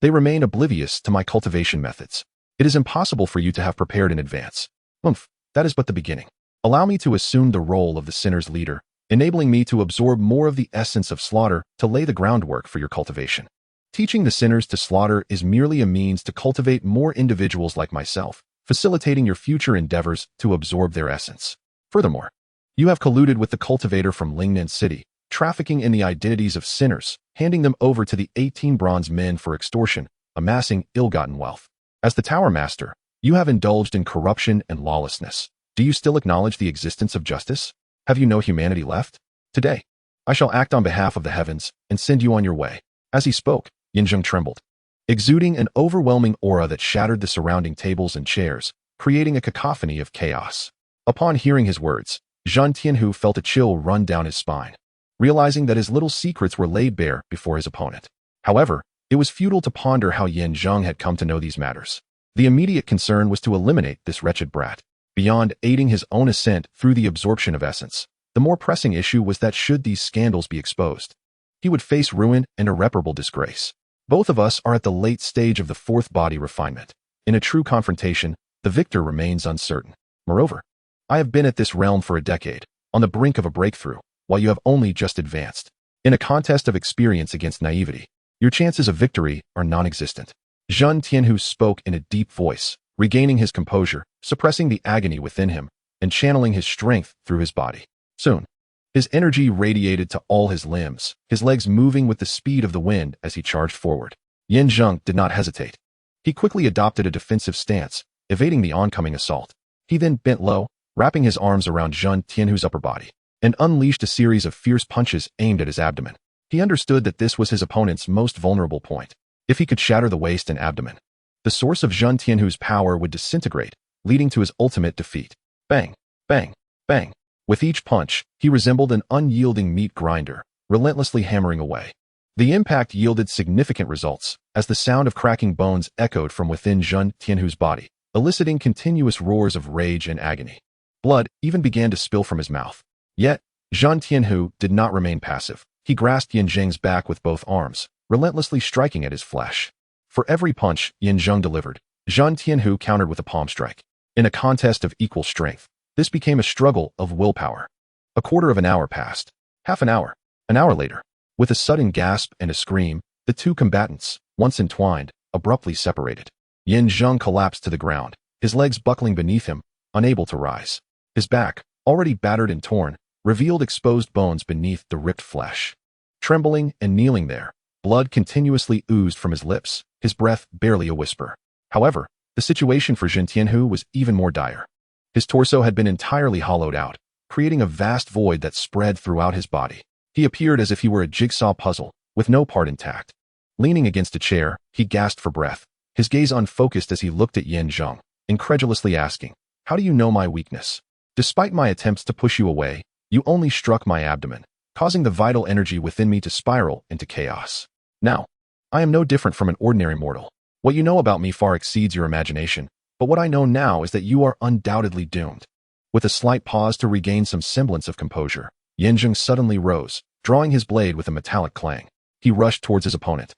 they remain oblivious to my cultivation methods. It is impossible for you to have prepared in advance. That is but the beginning. Allow me to assume the role of the sinner's leader, enabling me to absorb more of the essence of slaughter to lay the groundwork for your cultivation. Teaching the sinners to slaughter is merely a means to cultivate more individuals like myself, facilitating your future endeavors to absorb their essence. Furthermore, you have colluded with the cultivator from Lingnan City, trafficking in the identities of sinners, handing them over to the 18 bronze men for extortion, amassing ill-gotten wealth. As the Tower Master, you have indulged in corruption and lawlessness. Do you still acknowledge the existence of justice? Have you no humanity left? Today, I shall act on behalf of the heavens and send you on your way. As he spoke, Yin Zheng trembled, exuding an overwhelming aura that shattered the surrounding tables and chairs, creating a cacophony of chaos. Upon hearing his words, Zheng Tianhu felt a chill run down his spine, realizing that his little secrets were laid bare before his opponent. However, it was futile to ponder how Yin Zheng had come to know these matters. The immediate concern was to eliminate this wretched brat. Beyond aiding his own ascent through the absorption of essence, the more pressing issue was that should these scandals be exposed, he would face ruin and irreparable disgrace. Both of us are at the late stage of the 4th body refinement. In a true confrontation, the victor remains uncertain. Moreover, I have been at this realm for a decade, on the brink of a breakthrough, while you have only just advanced. In a contest of experience against naivety, your chances of victory are non-existent. Zheng Tianhu spoke in a deep voice, regaining his composure, suppressing the agony within him, and channeling his strength through his body. Soon, His energy radiated to all his limbs, his legs moving with the speed of the wind as he charged forward. Zheng did not hesitate. He quickly adopted a defensive stance, evading the oncoming assault. He then bent low, wrapping his arms around Zheng Tianhu's upper body, and unleashed a series of fierce punches aimed at his abdomen. He understood that this was his opponent's most vulnerable point. If he could shatter the waist and abdomen, the source of Zheng Tianhu's power would disintegrate, leading to his ultimate defeat. Bang, bang, bang. With each punch, he resembled an unyielding meat grinder, relentlessly hammering away. The impact yielded significant results, as the sound of cracking bones echoed from within Zheng Tianhu's body, eliciting continuous roars of rage and agony. Blood even began to spill from his mouth. Yet, Zheng Tianhu did not remain passive. He grasped Zheng's back with both arms, relentlessly striking at his flesh. For every punch Zheng delivered, Zheng Tianhu countered with a palm strike. In a contest of equal strength, this became a struggle of willpower. A quarter of an hour passed. Half an hour. An hour later. With a sudden gasp and a scream, the two combatants, once entwined, abruptly separated. Zheng collapsed to the ground, his legs buckling beneath him, unable to rise. His back, already battered and torn, revealed exposed bones beneath the ripped flesh. Trembling and kneeling there, blood continuously oozed from his lips, his breath barely a whisper. However, the situation for Zheng Tianhu was even more dire. His torso had been entirely hollowed out, creating a vast void that spread throughout his body. He appeared as if he were a jigsaw puzzle, with no part intact. Leaning against a chair, he gasped for breath, his gaze unfocused as he looked at Zheng, incredulously asking, "How do you know my weakness? Despite my attempts to push you away, you only struck my abdomen, causing the vital energy within me to spiral into chaos. Now, I am no different from an ordinary mortal. What you know about me far exceeds your imagination, but what I know now is that you are undoubtedly doomed." With a slight pause to regain some semblance of composure, Zheng suddenly rose, drawing his blade with a metallic clang. He rushed towards his opponent.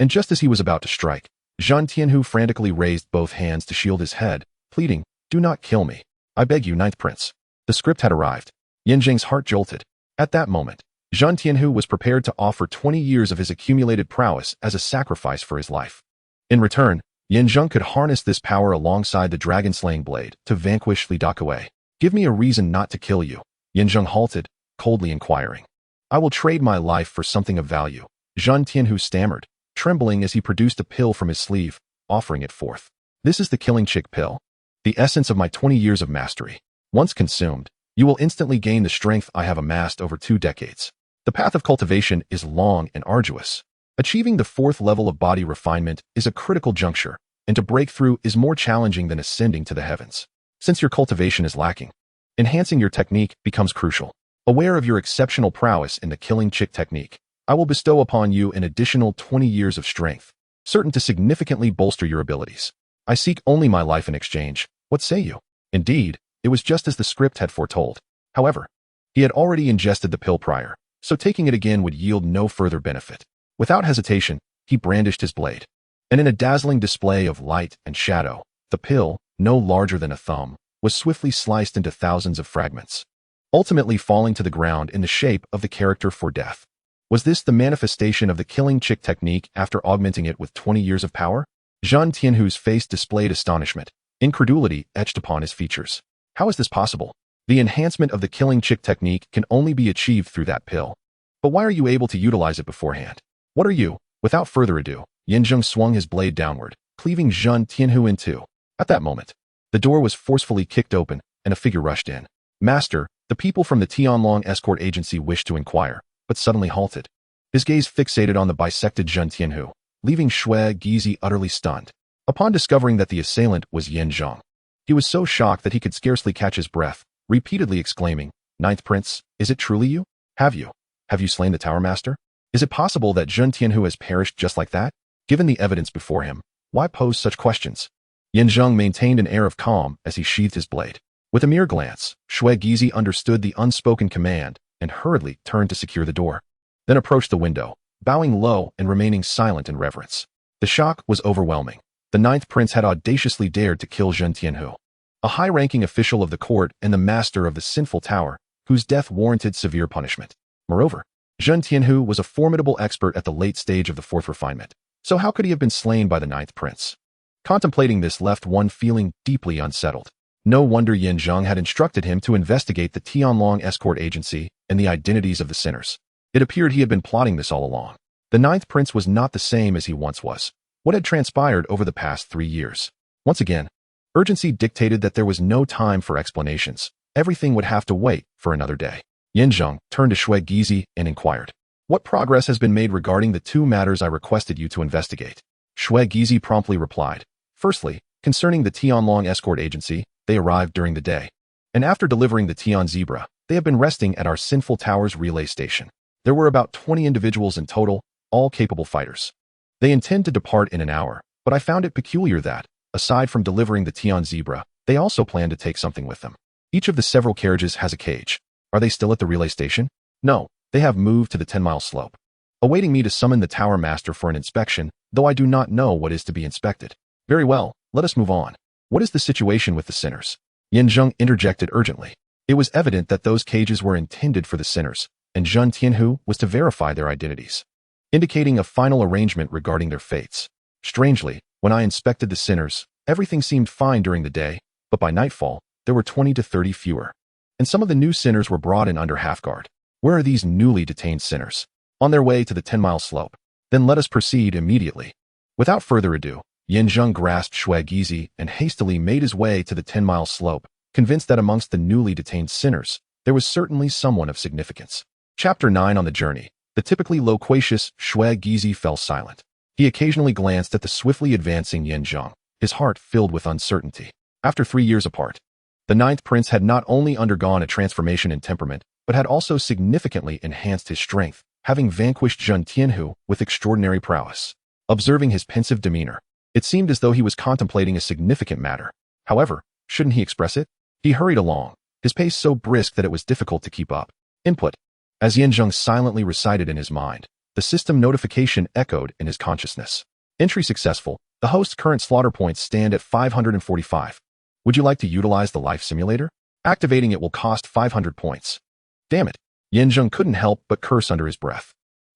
And just as he was about to strike, Zheng Tianhu frantically raised both hands to shield his head, pleading, "Do not kill me. I beg you, Ninth Prince." The script had arrived. Zheng's heart jolted. At that moment, Zheng Tianhu was prepared to offer 20 years of his accumulated prowess as a sacrifice for his life. In return, Zheng could harness this power alongside the dragon-slaying blade to vanquish Li Dakue. "Give me a reason not to kill you." Zheng halted, coldly inquiring. "I will trade my life for something of value," Zheng Tianhu stammered, trembling as he produced a pill from his sleeve, offering it forth. "This is the killing chick pill. The essence of my 20 years of mastery. Once consumed, you will instantly gain the strength I have amassed over 2 decades. The path of cultivation is long and arduous. Achieving the 4th level of body refinement is a critical juncture, and to break through is more challenging than ascending to the heavens. Since your cultivation is lacking, enhancing your technique becomes crucial. Aware of your exceptional prowess in the killing chick technique, I will bestow upon you an additional 20 years of strength, certain to significantly bolster your abilities. I seek only my life in exchange. What say you?" Indeed, it was just as the script had foretold. However, he had already ingested the pill prior, so taking it again would yield no further benefit. Without hesitation, he brandished his blade. And in a dazzling display of light and shadow, the pill, no larger than a thumb, was swiftly sliced into thousands of fragments, ultimately falling to the ground in the shape of the character for death. Was this the manifestation of the killing chick technique after augmenting it with 20 years of power? Zheng Tianhu's face displayed astonishment, incredulity etched upon his features. How is this possible? The enhancement of the killing chick technique can only be achieved through that pill. But why are you able to utilize it beforehand? What are you? Without further ado, Zheng swung his blade downward, cleaving Zheng Tianhu in two. At that moment, the door was forcefully kicked open, and a figure rushed in. "Master, the people from the Tianlong escort agency wished to inquire," but suddenly halted. His gaze fixated on the bisected Zheng Tianhu, leaving Shui Gizi utterly stunned. Upon discovering that the assailant was Zheng, he was so shocked that he could scarcely catch his breath, repeatedly exclaiming, "Ninth Prince, is it truly you? Have you slain the Tower Master? Is it possible that Zheng Tianhu has perished just like that? Given the evidence before him, why pose such questions?" Zheng maintained an air of calm as he sheathed his blade. With a mere glance, Shui Gizi understood the unspoken command and hurriedly turned to secure the door, then approached the window, bowing low and remaining silent in reverence. The shock was overwhelming. The Ninth Prince had audaciously dared to kill Zheng Tianhu, a high-ranking official of the court and the master of the sinful tower, whose death warranted severe punishment. Moreover, Zheng Tianhu was a formidable expert at the late stage of the 4th refinement, so how could he have been slain by the Ninth Prince? Contemplating this left one feeling deeply unsettled. No wonder Yin Zheng had instructed him to investigate the Tianlong escort agency and the identities of the sinners. It appeared he had been plotting this all along. The ninth prince was not the same as he once was. What had transpired over the past 3 years? Once again, urgency dictated that there was no time for explanations. Everything would have to wait for another day. Yin Zheng turned to Shui Gizi and inquired, "What progress has been made regarding the 2 matters I requested you to investigate?" Shui Gizi promptly replied, "Firstly, concerning the Tianlong escort agency, they arrived during the day. And after delivering the Tian Zebra, they have been resting at our Sinful Towers relay station. There were about 20 individuals in total, all capable fighters. They intend to depart in an hour, but I found it peculiar that, aside from delivering the Tian Zebra, they also plan to take something with them. Each of the several carriages has a cage. Are they still at the relay station? No, they have moved to the 10-mile slope, awaiting me to summon the tower master for an inspection, though I do not know what is to be inspected. Very well, let us move on. What is the situation with the sinners?" Yin Zheng interjected urgently. It was evident that those cages were intended for the sinners, and Zhen Tianhu was to verify their identities, indicating a final arrangement regarding their fates. Strangely, when I inspected the sinners, everything seemed fine during the day, but by nightfall, there were 20 to 30 fewer. And some of the new sinners were brought in under half guard. Where are these newly detained sinners? On their way to the 10-mile slope. Then let us proceed immediately. Without further ado, Yin Zheng grasped Shui Gizi and hastily made his way to the 10-mile slope, convinced that amongst the newly detained sinners, there was certainly someone of significance. Chapter 9 on the journey. The typically loquacious Shui Gizi fell silent. He occasionally glanced at the swiftly advancing Yin Zheng, his heart filled with uncertainty. After 3 years apart, the ninth prince had not only undergone a transformation in temperament, but had also significantly enhanced his strength, having vanquished Zhen Tianhu with extraordinary prowess. Observing his pensive demeanor, it seemed as though he was contemplating a significant matter. However, shouldn't he express it? He hurried along, his pace so brisk that it was difficult to keep up. Input. As Yin Zheng silently recited in his mind, the system notification echoed in his consciousness. Entry successful. The host's current slaughter points stand at 545. Would you like to utilize the life simulator? Activating it will cost 500 points. Damn it. Yin Zheng couldn't help but curse under his breath.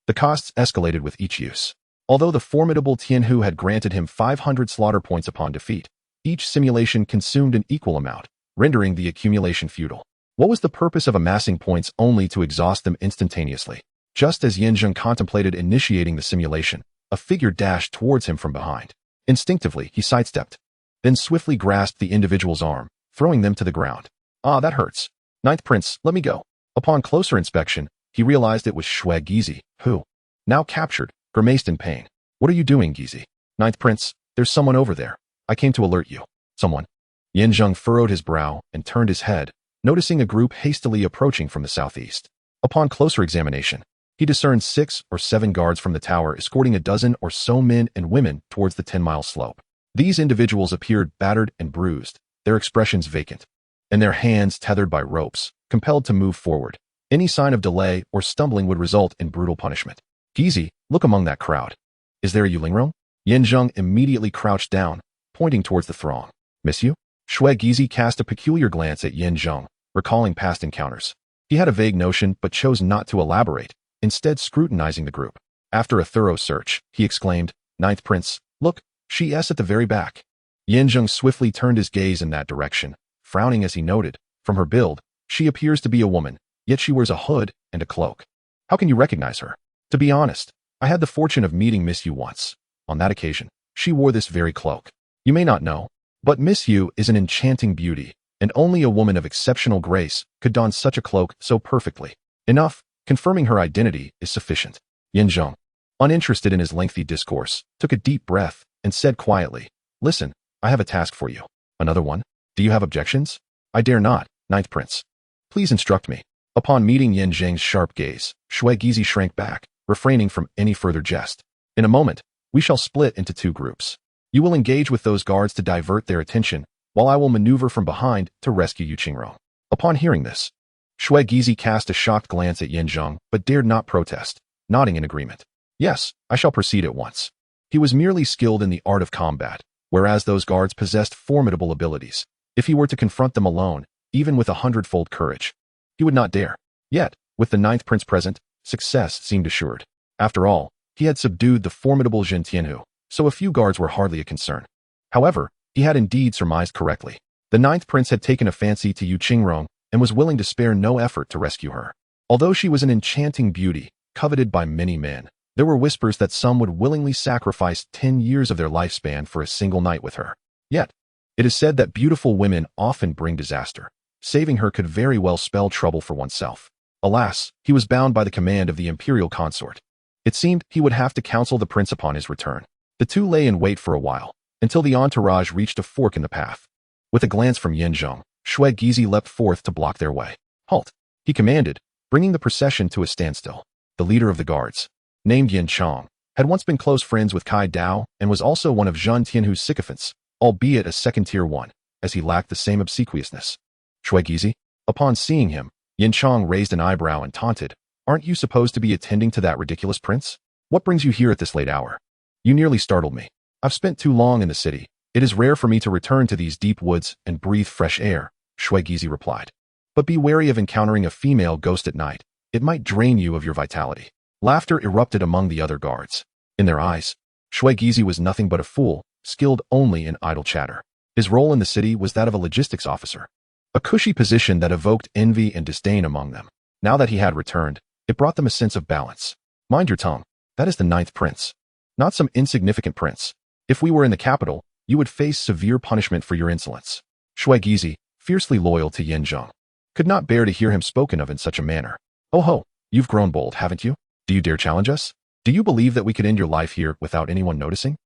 The costs escalated with each use. Although the formidable Tianhu had granted him 500 slaughter points upon defeat, each simulation consumed an equal amount, rendering the accumulation futile. What was the purpose of amassing points only to exhaust them instantaneously? Just as Yin Zheng contemplated initiating the simulation, a figure dashed towards him from behind. Instinctively, he sidestepped, then swiftly grasped the individual's arm, throwing them to the ground. Ah, that hurts. Ninth Prince, let me go. Upon closer inspection, he realized it was Shui Gizi, who, now captured, grimaced in pain. What are you doing, Gizi? Ninth Prince, there's someone over there. I came to alert you. Someone. Yin Zheng furrowed his brow and turned his head, noticing a group hastily approaching from the southeast. Upon closer examination, he discerned 6 or 7 guards from the tower escorting a dozen or so men and women towards the 10-mile slope. These individuals appeared battered and bruised, their expressions vacant, and their hands tethered by ropes, compelled to move forward. Any sign of delay or stumbling would result in brutal punishment. Gizi, look among that crowd. Is there a Yulingro? Yin Zheng immediately crouched down, pointing towards the throng. Miss you? Shui Gizi cast a peculiar glance at Yin Zheng, recalling past encounters. He had a vague notion but chose not to elaborate, instead scrutinizing the group. After a thorough search, he exclaimed, Ninth Prince, look, she is at the very back. Yin Zheng swiftly turned his gaze in that direction, frowning as he noted, from her build, she appears to be a woman, yet she wears a hood and a cloak. How can you recognize her? To be honest, I had the fortune of meeting Miss Yu once. On that occasion, she wore this very cloak. You may not know, but Miss Yu is an enchanting beauty, and only a woman of exceptional grace could don such a cloak so perfectly. Enough, confirming her identity is sufficient. Yin Zheng, uninterested in his lengthy discourse, took a deep breath and said quietly, Listen, I have a task for you. Another one? Do you have objections? I dare not, Ninth Prince. Please instruct me. Upon meeting Yin Zheng's sharp gaze, Shui Gizi shrank back, refraining from any further jest. In a moment, we shall split into 2 groups. You will engage with those guards to divert their attention, while I will maneuver from behind to rescue Yu Qingrong. Upon hearing this, Shui Gizi cast a shocked glance at Yin Zheng but dared not protest, nodding in agreement. Yes, I shall proceed at once. He was merely skilled in the art of combat, whereas those guards possessed formidable abilities. If he were to confront them alone, even with 100-fold courage, he would not dare. Yet, with the ninth prince present, success seemed assured. After all, he had subdued the formidable Zhen Tianhu, so a few guards were hardly a concern. However, he had indeed surmised correctly. The ninth prince had taken a fancy to Yu Qingrong and was willing to spare no effort to rescue her. Although she was an enchanting beauty, coveted by many men, there were whispers that some would willingly sacrifice 10 years of their lifespan for a single night with her. Yet, it is said that beautiful women often bring disaster. Saving her could very well spell trouble for oneself. Alas, he was bound by the command of the imperial consort. It seemed he would have to counsel the prince upon his return. The two lay in wait for a while, until the entourage reached a fork in the path. With a glance from Zheng, Shui Gizi leapt forth to block their way. "Halt!" he commanded, bringing the procession to a standstill. The leader of the guards, named Yin Chong, had once been close friends with Kai Dao and was also one of Zhen Tianhu's sycophants, albeit a second-tier one, as he lacked the same obsequiousness. "Shui Gizi?" Upon seeing him, Yin Chong raised an eyebrow and taunted, "Aren't you supposed to be attending to that ridiculous prince? What brings you here at this late hour? You nearly startled me. I've spent too long in the city. It is rare for me to return to these deep woods and breathe fresh air," Shui Gizi replied. "But be wary of encountering a female ghost at night. It might drain you of your vitality." Laughter erupted among the other guards. In their eyes, Shui Gizi was nothing but a fool, skilled only in idle chatter. His role in the city was that of a logistics officer, a cushy position that evoked envy and disdain among them. Now that he had returned, it brought them a sense of balance. "Mind your tongue. That is the ninth prince. Not some insignificant prince. If we were in the capital, you would face severe punishment for your insolence." Shui Gizi, fiercely loyal to Zheng, could not bear to hear him spoken of in such a manner. "Oh ho, you've grown bold, haven't you? Do you dare challenge us? Do you believe that we could end your life here without anyone noticing?"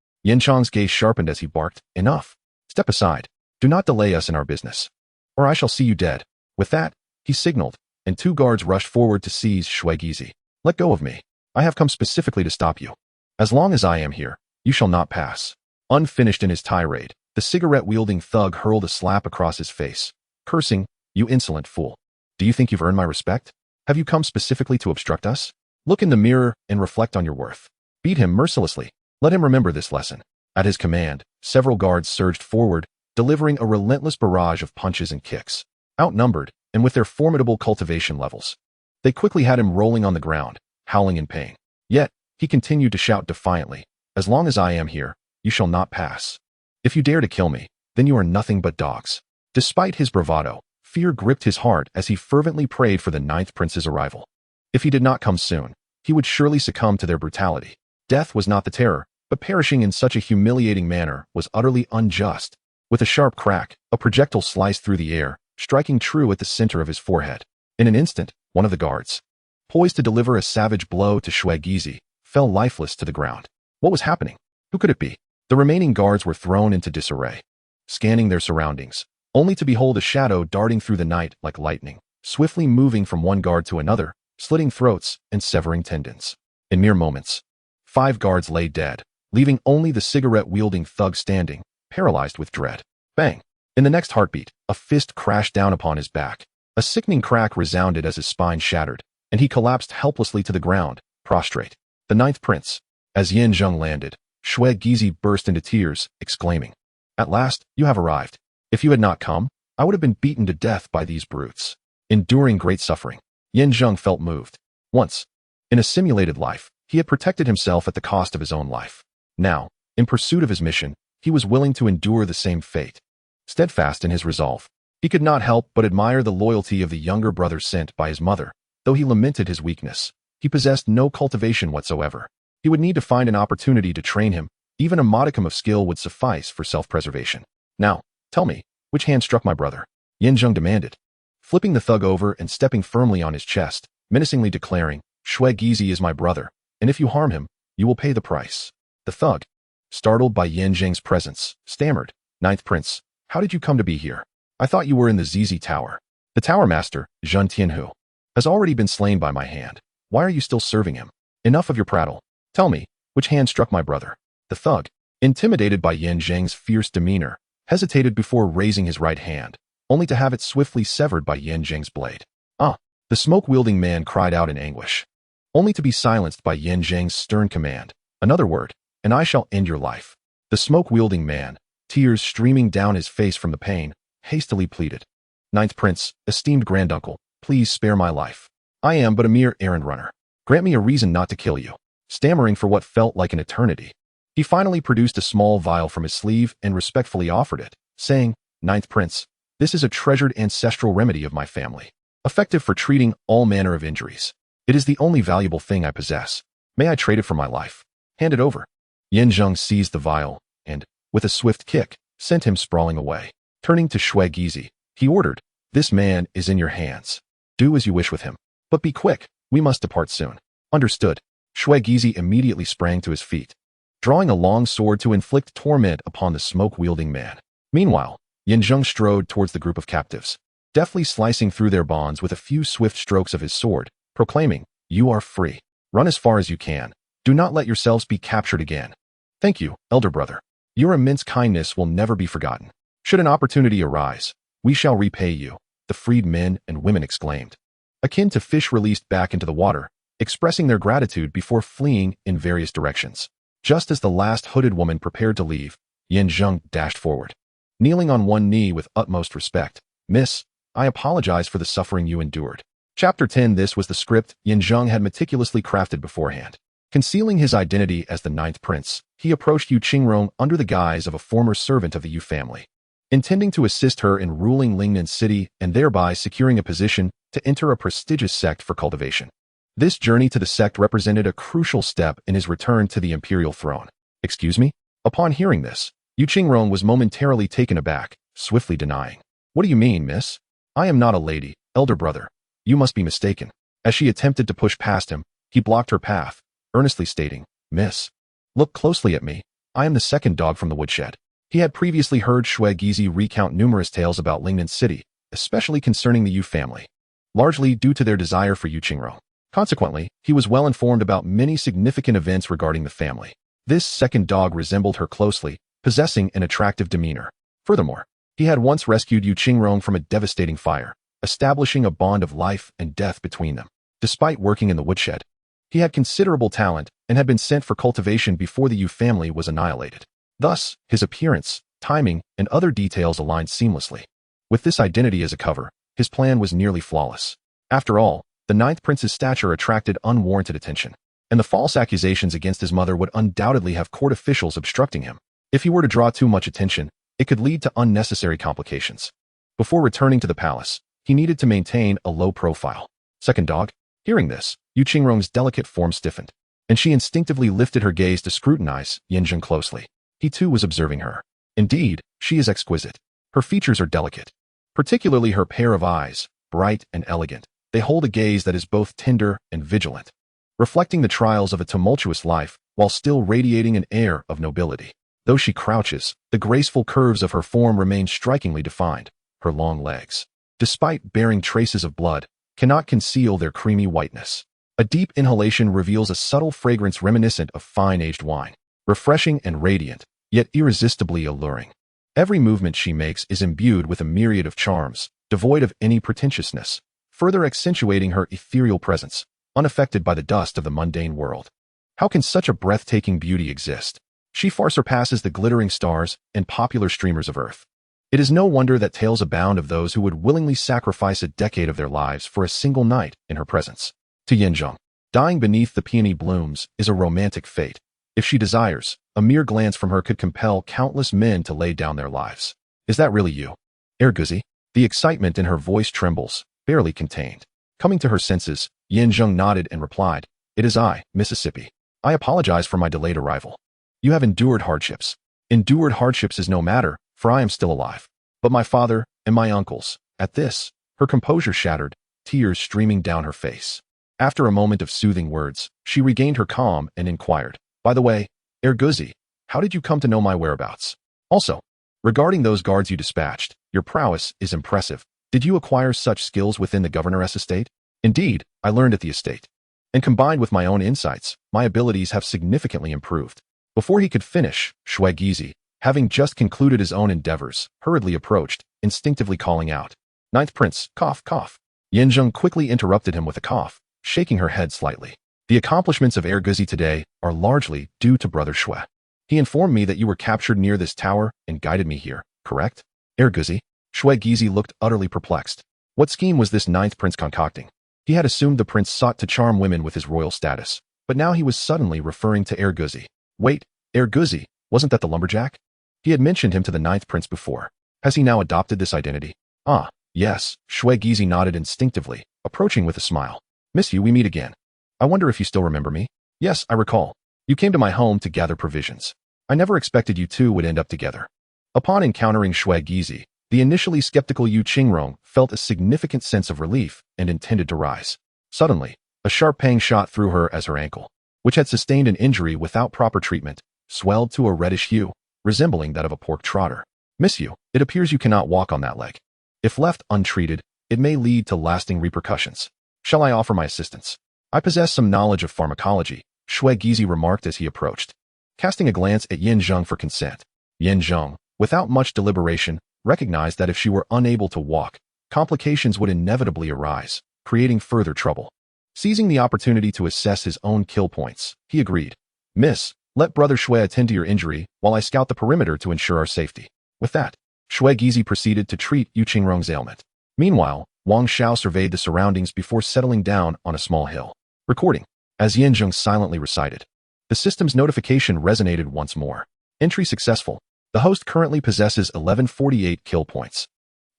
Chong's gaze sharpened as he barked, "Enough. Step aside. Do not delay us in our business, or I shall see you dead." With that, he signaled, and two guards rushed forward to seize Shui Gizi. "Let go of me. I have come specifically to stop you. As long as I am here, you shall not pass." Unfinished in his tirade, the cigarette-wielding thug hurled a slap across his face, cursing, "You insolent fool. Do you think you've earned my respect? Have you come specifically to obstruct us? Look in the mirror and reflect on your worth. Beat him mercilessly. Let him remember this lesson." At his command, several guards surged forward, delivering a relentless barrage of punches and kicks. Outnumbered, and with their formidable cultivation levels, they quickly had him rolling on the ground, howling in pain. Yet, he continued to shout defiantly, "As long as I am here, you shall not pass. If you dare to kill me, then you are nothing but dogs." Despite his bravado, fear gripped his heart as he fervently prayed for the ninth prince's arrival. If he did not come soon, he would surely succumb to their brutality. Death was not the terror, but perishing in such a humiliating manner was utterly unjust. With a sharp crack, a projectile sliced through the air, striking true at the center of his forehead. In an instant, one of the guards, poised to deliver a savage blow to Shui Gizi, fell lifeless to the ground. What was happening? Who could it be? The remaining guards were thrown into disarray, scanning their surroundings, only to behold a shadow darting through the night like lightning, swiftly moving from one guard to another, slitting throats and severing tendons. In mere moments, 5 guards lay dead, leaving only the cigarette-wielding thug standing, paralyzed with dread. Bang! In the next heartbeat, a fist crashed down upon his back. A sickening crack resounded as his spine shattered, and he collapsed helplessly to the ground, prostrate. The ninth prince. As Zheng landed, Shui Gizi burst into tears, exclaiming, "At last, you have arrived. If you had not come, I would have been beaten to death by these brutes." Enduring great suffering, Zheng felt moved. Once, in a simulated life, he had protected himself at the cost of his own life. Now, in pursuit of his mission, he was willing to endure the same fate. Steadfast in his resolve, he could not help but admire the loyalty of the younger brother sent by his mother. Though he lamented his weakness, he possessed no cultivation whatsoever. He would need to find an opportunity to train him. Even a modicum of skill would suffice for self-preservation. "Now, tell me, which hand struck my brother?" Zheng demanded, flipping the thug over and stepping firmly on his chest, menacingly declaring, "Shui Gizi is my brother, and if you harm him, you will pay the price." The thug, startled by Zheng's presence, stammered, "Ninth Prince, how did you come to be here? I thought you were in the ZZ Tower. The Tower Master, Zhen Tianhu, has already been slain by my hand. Why are you still serving him? Enough of your prattle. Tell me, which hand struck my brother?" The thug, intimidated by Zheng's fierce demeanor, hesitated before raising his right hand, only to have it swiftly severed by Zheng's blade. "Ah!" The smoke-wielding man cried out in anguish, only to be silenced by Zheng's stern command, "Another word, and I shall end your life." The smoke-wielding man, tears streaming down his face from the pain, hastily pleaded, "Ninth Prince, esteemed granduncle, please spare my life. I am but a mere errand runner. Grant me a reason not to kill you." Stammering for what felt like an eternity, he finally produced a small vial from his sleeve and respectfully offered it, saying, "Ninth Prince, This is a treasured ancestral remedy of my family, effective for treating all manner of injuries. It is the only valuable thing I possess. May I trade it for my life? Hand it over." Zheng seized the vial and, with a swift kick, sent him sprawling away. Turning to Shui Gizi, he ordered, "This man is in your hands. Do as you wish with him. But be quick, we must depart soon." "Understood." Shui Gizi immediately sprang to his feet, drawing a long sword to inflict torment upon the smoke-wielding man. Meanwhile, Zheng strode towards the group of captives, deftly slicing through their bonds with a few swift strokes of his sword, proclaiming, "You are free. Run as far as you can. Do not let yourselves be captured again." "Thank you, elder brother. Your immense kindness will never be forgotten. Should an opportunity arise, we shall repay you," the freed men and women exclaimed, akin to fish released back into the water, expressing their gratitude before fleeing in various directions. Just as the last hooded woman prepared to leave, Zheng dashed forward, kneeling on one knee with utmost respect. "Miss, I apologize for the suffering you endured." Chapter 10. This was the script Zheng had meticulously crafted beforehand. Concealing his identity as the ninth prince, he approached Yu Qingrong under the guise of a former servant of the Yu family, intending to assist her in ruling Lingnan City and thereby securing a position to enter a prestigious sect for cultivation. This journey to the sect represented a crucial step in his return to the imperial throne. "Excuse me?" Upon hearing this, Yu Qingrong was momentarily taken aback, swiftly denying. "What do you mean, miss? I am not a lady, elder brother. You must be mistaken." As she attempted to push past him, he blocked her path, earnestly stating, "Miss, look closely at me. I am the second dog from the woodshed." He had previously heard Shui Gizi recount numerous tales about Lingnan City, especially concerning the Yu family, largely due to their desire for Yu Qingrong. Consequently, he was well informed about many significant events regarding the family. This second dog resembled her closely, possessing an attractive demeanor. Furthermore, he had once rescued Yu Qingrong from a devastating fire, establishing a bond of life and death between them. Despite working in the woodshed, he had considerable talent and had been sent for cultivation before the Yu family was annihilated. Thus, his appearance, timing, and other details aligned seamlessly. With this identity as a cover, his plan was nearly flawless. After all, the ninth prince's stature attracted unwarranted attention, and the false accusations against his mother would undoubtedly have court officials obstructing him. If he were to draw too much attention, it could lead to unnecessary complications. Before returning to the palace, he needed to maintain a low profile. Second dog? Hearing this, Yu Qingrong's delicate form stiffened, and she instinctively lifted her gaze to scrutinize Zheng closely. He too was observing her. Indeed, she is exquisite. Her features are delicate, particularly her pair of eyes, bright and elegant. They hold a gaze that is both tender and vigilant, reflecting the trials of a tumultuous life while still radiating an air of nobility. Though she crouches, the graceful curves of her form remain strikingly defined. Her long legs, despite bearing traces of blood, cannot conceal their creamy whiteness. A deep inhalation reveals a subtle fragrance reminiscent of fine-aged wine, refreshing and radiant, yet irresistibly alluring. Every movement she makes is imbued with a myriad of charms, devoid of any pretentiousness, further accentuating her ethereal presence, unaffected by the dust of the mundane world. How can such a breathtaking beauty exist? She far surpasses the glittering stars and popular streamers of earth. It is no wonder that tales abound of those who would willingly sacrifice a decade of their lives for a single night in her presence. To Zheng, dying beneath the peony blooms is a romantic fate. If she desires, a mere glance from her could compel countless men to lay down their lives. "Is that really you, Erguzi?" The excitement in her voice trembles, barely contained. Coming to her senses, Zheng nodded and replied, "It is I, Mississippi. I apologize for my delayed arrival. You have endured hardships." "Endured hardships is no matter, for I am still alive. But my father and my uncles." At this, her composure shattered, tears streaming down her face. After a moment of soothing words, she regained her calm and inquired, "By the way, Erguzi, how did you come to know my whereabouts? Also, regarding those guards you dispatched, your prowess is impressive. Did you acquire such skills within the governoress estate?" "Indeed, I learned at the estate. And combined with my own insights, my abilities have significantly improved." Before he could finish, Shui Gizi, having just concluded his own endeavors, hurriedly approached, instinctively calling out, "Ninth Prince, cough, cough." Zheng quickly interrupted him with a cough, shaking her head slightly. "The accomplishments of Erguzi today are largely due to Brother Shui. He informed me that you were captured near this tower and guided me here, correct?" "Erguzi?" Shui Gizi looked utterly perplexed. What scheme was this ninth prince concocting? He had assumed the prince sought to charm women with his royal status, but now he was suddenly referring to Erguzi. Wait, Erguzi, wasn't that the lumberjack? He had mentioned him to the ninth prince before. Has he now adopted this identity? Ah, yes, Shui Gizi nodded instinctively, approaching with a smile. Miss you, we meet again. I wonder if you still remember me? Yes, I recall. You came to my home to gather provisions. I never expected you two would end up together. Upon encountering Shui Gizi, the initially skeptical Yu Qingrong felt a significant sense of relief and intended to rise. Suddenly, a sharp pang shot through her as her ankle, which had sustained an injury without proper treatment, swelled to a reddish hue, resembling that of a pork trotter. Miss you, it appears you cannot walk on that leg. If left untreated, it may lead to lasting repercussions. Shall I offer my assistance? I possess some knowledge of pharmacology, Shui Gizi remarked as he approached, casting a glance at Yin Zheng for consent. Yin Zheng, without much deliberation, recognized that if she were unable to walk, complications would inevitably arise, creating further trouble. Seizing the opportunity to assess his own kill points, he agreed. Miss, let Brother Shui attend to your injury while I scout the perimeter to ensure our safety. With that, Shui Gizi proceeded to treat Yu Qingrong's ailment. Meanwhile, Wang Xiao surveyed the surroundings before settling down on a small hill. Recording. As Yin Zheng silently recited. The system's notification resonated once more. Entry successful. The host currently possesses 1148 kill points.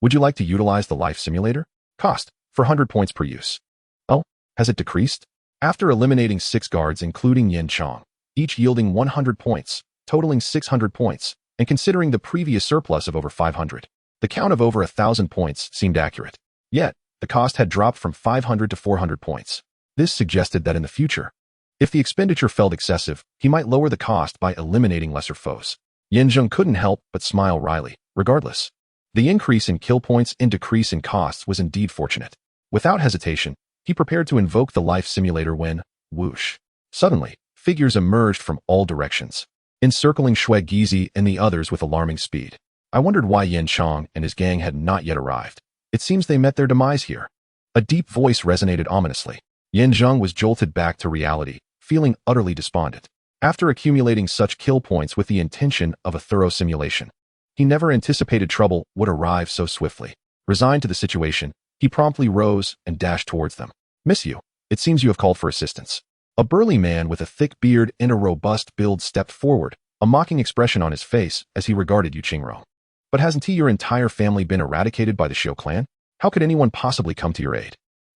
Would you like to utilize the life simulator? Cost, for 100 points per use. Oh, has it decreased? After eliminating 6 guards including Yin Chong, each yielding 100 points, totaling 600 points, and considering the previous surplus of over 500, the count of over 1,000 points seemed accurate. Yet, the cost had dropped from 500 to 400 points. This suggested that in the future, if the expenditure felt excessive, he might lower the cost by eliminating lesser foes. Yin Zheng couldn't help but smile wryly. Regardless, the increase in kill points and decrease in costs was indeed fortunate. Without hesitation, he prepared to invoke the life simulator when, whoosh, suddenly, figures emerged from all directions, encircling Shui Gizi and the others with alarming speed. I wondered why Yin Chong and his gang had not yet arrived. It seems they met their demise here. A deep voice resonated ominously. Yin Zheng was jolted back to reality, feeling utterly despondent. After accumulating such kill points with the intention of a thorough simulation, he never anticipated trouble would arrive so swiftly. Resigned to the situation, he promptly rose and dashed towards them. Miss you, it seems you have called for assistance. A burly man with a thick beard and a robust build stepped forward, a mocking expression on his face as he regarded Yu Qingrong. But hasn't your entire family been eradicated by the Xiu clan? How could anyone possibly come to your aid?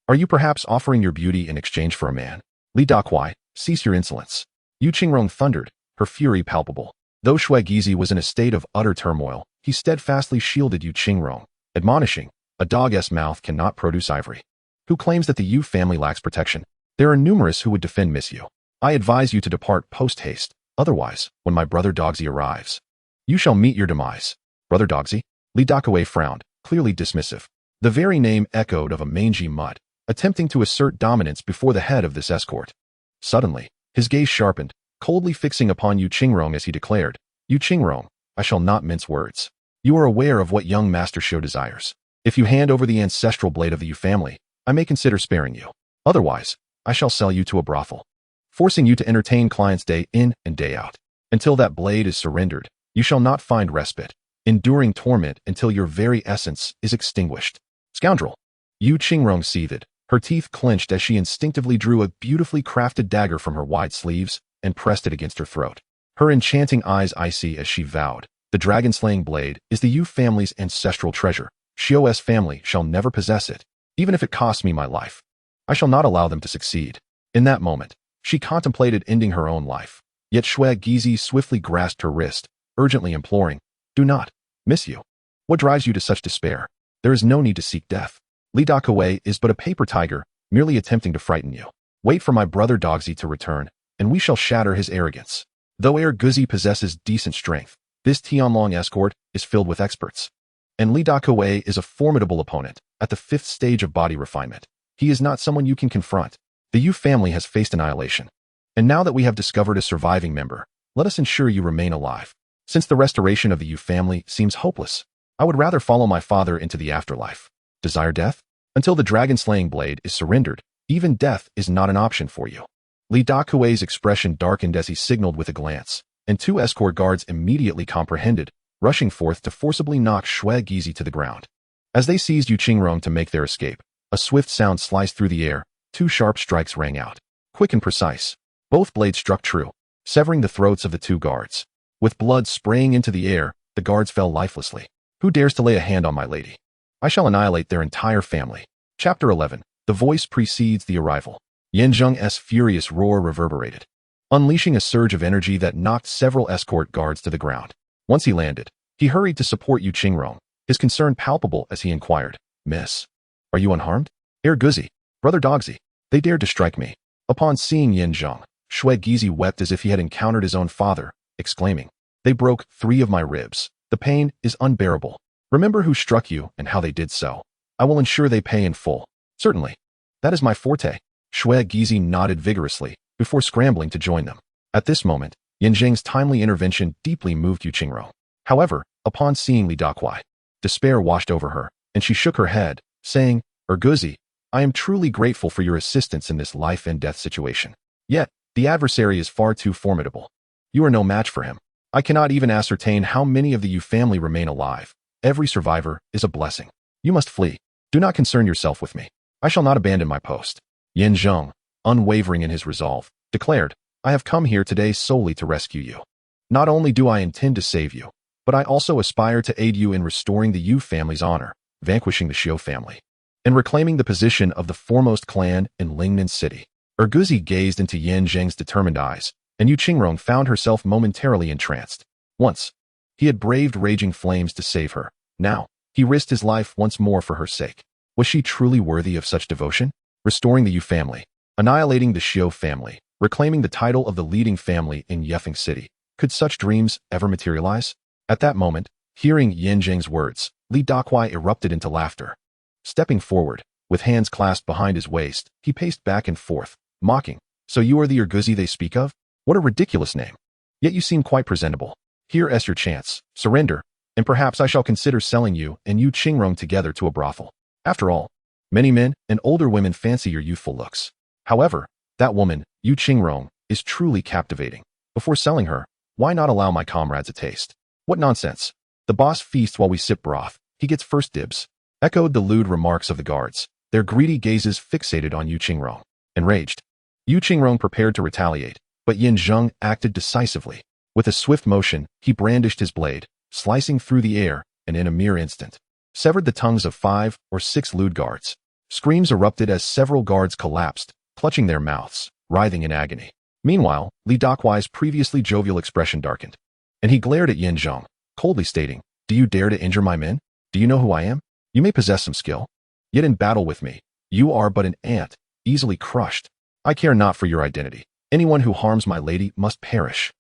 Are you perhaps offering your beauty in exchange for a man? Li Dakuai, cease your insolence. Yu Qingrong thundered, her fury palpable. Though Shui Gizi was in a state of utter turmoil, he steadfastly shielded Yu Qingrong, admonishing, a dog's mouth cannot produce ivory. Who claims that the Yu family lacks protection? There are numerous who would defend Miss Yu. I advise you to depart post-haste, otherwise, when my brother Dogsy arrives, you shall meet your demise. Brother Dogsy? Li Dakuai frowned, clearly dismissive. The very name echoed of a mangy mutt, attempting to assert dominance before the head of this escort. Suddenly, his gaze sharpened, coldly fixing upon Yu Qingrong as he declared, Yu Qingrong, I shall not mince words. You are aware of what young Master Xiu desires. If you hand over the ancestral blade of the Yu family, I may consider sparing you. Otherwise, I shall sell you to a brothel, forcing you to entertain clients day in and day out. Until that blade is surrendered, you shall not find respite, enduring torment until your very essence is extinguished. Scoundrel! Yu Qingrong seethed, her teeth clenched as she instinctively drew a beautifully crafted dagger from her wide sleeves and pressed it against her throat. Her enchanting eyes icy as she vowed, the dragon-slaying blade is the Yu family's ancestral treasure. Xiu's family shall never possess it, even if it costs me my life. I shall not allow them to succeed. In that moment, she contemplated ending her own life. Yet Shui Gizi swiftly grasped her wrist, urgently imploring, do not, Miss you. What drives you to such despair? There is no need to seek death. Li Dakuai is but a paper tiger, merely attempting to frighten you. Wait for my brother Dogsy to return, and we shall shatter his arrogance. Though Guzi possesses decent strength, this Tianlong escort is filled with experts. And Li Dakuai is a formidable opponent, at the 5th stage of body refinement. He is not someone you can confront. The Yu family has faced annihilation. And now that we have discovered a surviving member, let us ensure you remain alive. Since the restoration of the Yu family seems hopeless, I would rather follow my father into the afterlife. Desire death? Until the dragon-slaying blade is surrendered, even death is not an option for you. Li Dakuai's expression darkened as he signaled with a glance, and 2 escort guards immediately comprehended, rushing forth to forcibly knock Shui Gizi to the ground. As they seized Yu Qingrong to make their escape, a swift sound sliced through the air, 2 sharp strikes rang out. Quick and precise. Both blades struck true, severing the throats of the 2 guards. With blood spraying into the air, the guards fell lifelessly. Who dares to lay a hand on my lady? I shall annihilate their entire family. Chapter 11. The voice precedes the arrival. Yin Zheng's furious roar reverberated, unleashing a surge of energy that knocked several escort guards to the ground. Once he landed, he hurried to support Yu Qingrong, his concern palpable as he inquired, "Miss, are you unharmed?" Guzi, Brother Dogsy, they dared to strike me." Upon seeing Yin Zheng, Shui Gizi wept as if he had encountered his own father, exclaiming, "They broke 3 of my ribs. The pain is unbearable. Remember who struck you and how they did so. I will ensure they pay in full." "Certainly. That is my forte." Shui Gizi nodded vigorously before scrambling to join them. At this moment, Yin Zheng's timely intervention deeply moved Yu Qingrong. However, upon seeing Li Dakuai, despair washed over her, and she shook her head, saying, "Guzi, I am truly grateful for your assistance in this life and death situation. Yet, the adversary is far too formidable. You are no match for him. I cannot even ascertain how many of the Yu family remain alive. Every survivor is a blessing. You must flee. Do not concern yourself with me. I shall not abandon my post." Yin Zheng, unwavering in his resolve, declared, "I have come here today solely to rescue you. Not only do I intend to save you, but I also aspire to aid you in restoring the Yu family's honor, vanquishing the Xiu family, and reclaiming the position of the foremost clan in Lingnan City." Guzi gazed into Yin Zheng's determined eyes, and Yu Qingrong found herself momentarily entranced. Once, he had braved raging flames to save her. Now, he risked his life once more for her sake. Was she truly worthy of such devotion? Restoring the Yu family, annihilating the Xiu family, reclaiming the title of the leading family in Yefeng City. Could such dreams ever materialize? At that moment, hearing Yin Zheng's words, Li Dakuai erupted into laughter. Stepping forward, with hands clasped behind his waist, he paced back and forth, mocking, "So you are the Guzi they speak of? What a ridiculous name. Yet you seem quite presentable. Here is your chance. Surrender, and perhaps I shall consider selling you and Yu Qingrong together to a brothel. After all, many men and older women fancy your youthful looks. However, that woman, Yu Qingrong, is truly captivating. Before selling her, why not allow my comrades a taste?" "What nonsense. The boss feasts while we sip broth. He gets first dibs," echoed the lewd remarks of the guards, their greedy gazes fixated on Yu Qingrong. Enraged, Yu Qingrong prepared to retaliate, but Yin Zheng acted decisively. With a swift motion, he brandished his blade, slicing through the air, and in a mere instant, severed the tongues of 5 or 6 lewd guards. Screams erupted as several guards collapsed, clutching their mouths, writhing in agony. Meanwhile, Li Dakuai's previously jovial expression darkened, and he glared at Yin Zheng, coldly stating, "Do you dare to injure my men? Do you know who I am? You may possess some skill, yet in battle with me, you are but an ant, easily crushed. I care not for your identity. Anyone who harms my lady must perish."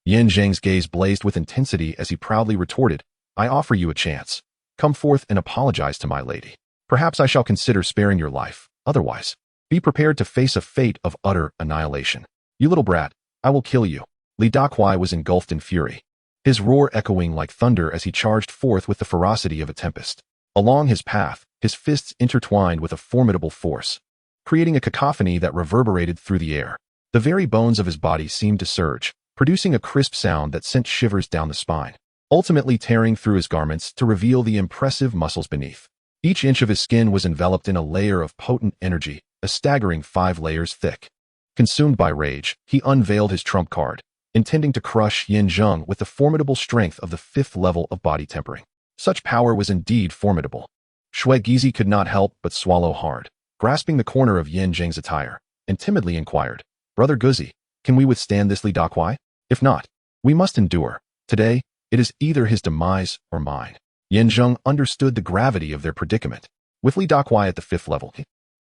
Yin Zheng's gaze blazed with intensity as he proudly retorted, "I offer you a chance. Come forth and apologize to my lady. Perhaps I shall consider sparing your life. Otherwise, be prepared to face a fate of utter annihilation. You little brat, I will kill you." Li Dakuai was engulfed in fury, his roar echoing like thunder as he charged forth with the ferocity of a tempest. Along his path, his fists intertwined with a formidable force, creating a cacophony that reverberated through the air. The very bones of his body seemed to surge, producing a crisp sound that sent shivers down the spine, ultimately tearing through his garments to reveal the impressive muscles beneath. Each inch of his skin was enveloped in a layer of potent energy, a staggering 5 layers thick. Consumed by rage, he unveiled his trump card, intending to crush Yin Zheng with the formidable strength of the 5th level of body tempering. Such power was indeed formidable. Shui Gizi could not help but swallow hard, grasping the corner of Yin Zheng's attire, and timidly inquired, "Brother Guzi, can we withstand this Li Dakuai? If not, we must endure. Today, it is either his demise or mine." Yin Zheng understood the gravity of their predicament. With Li Dakuai at the 5th level,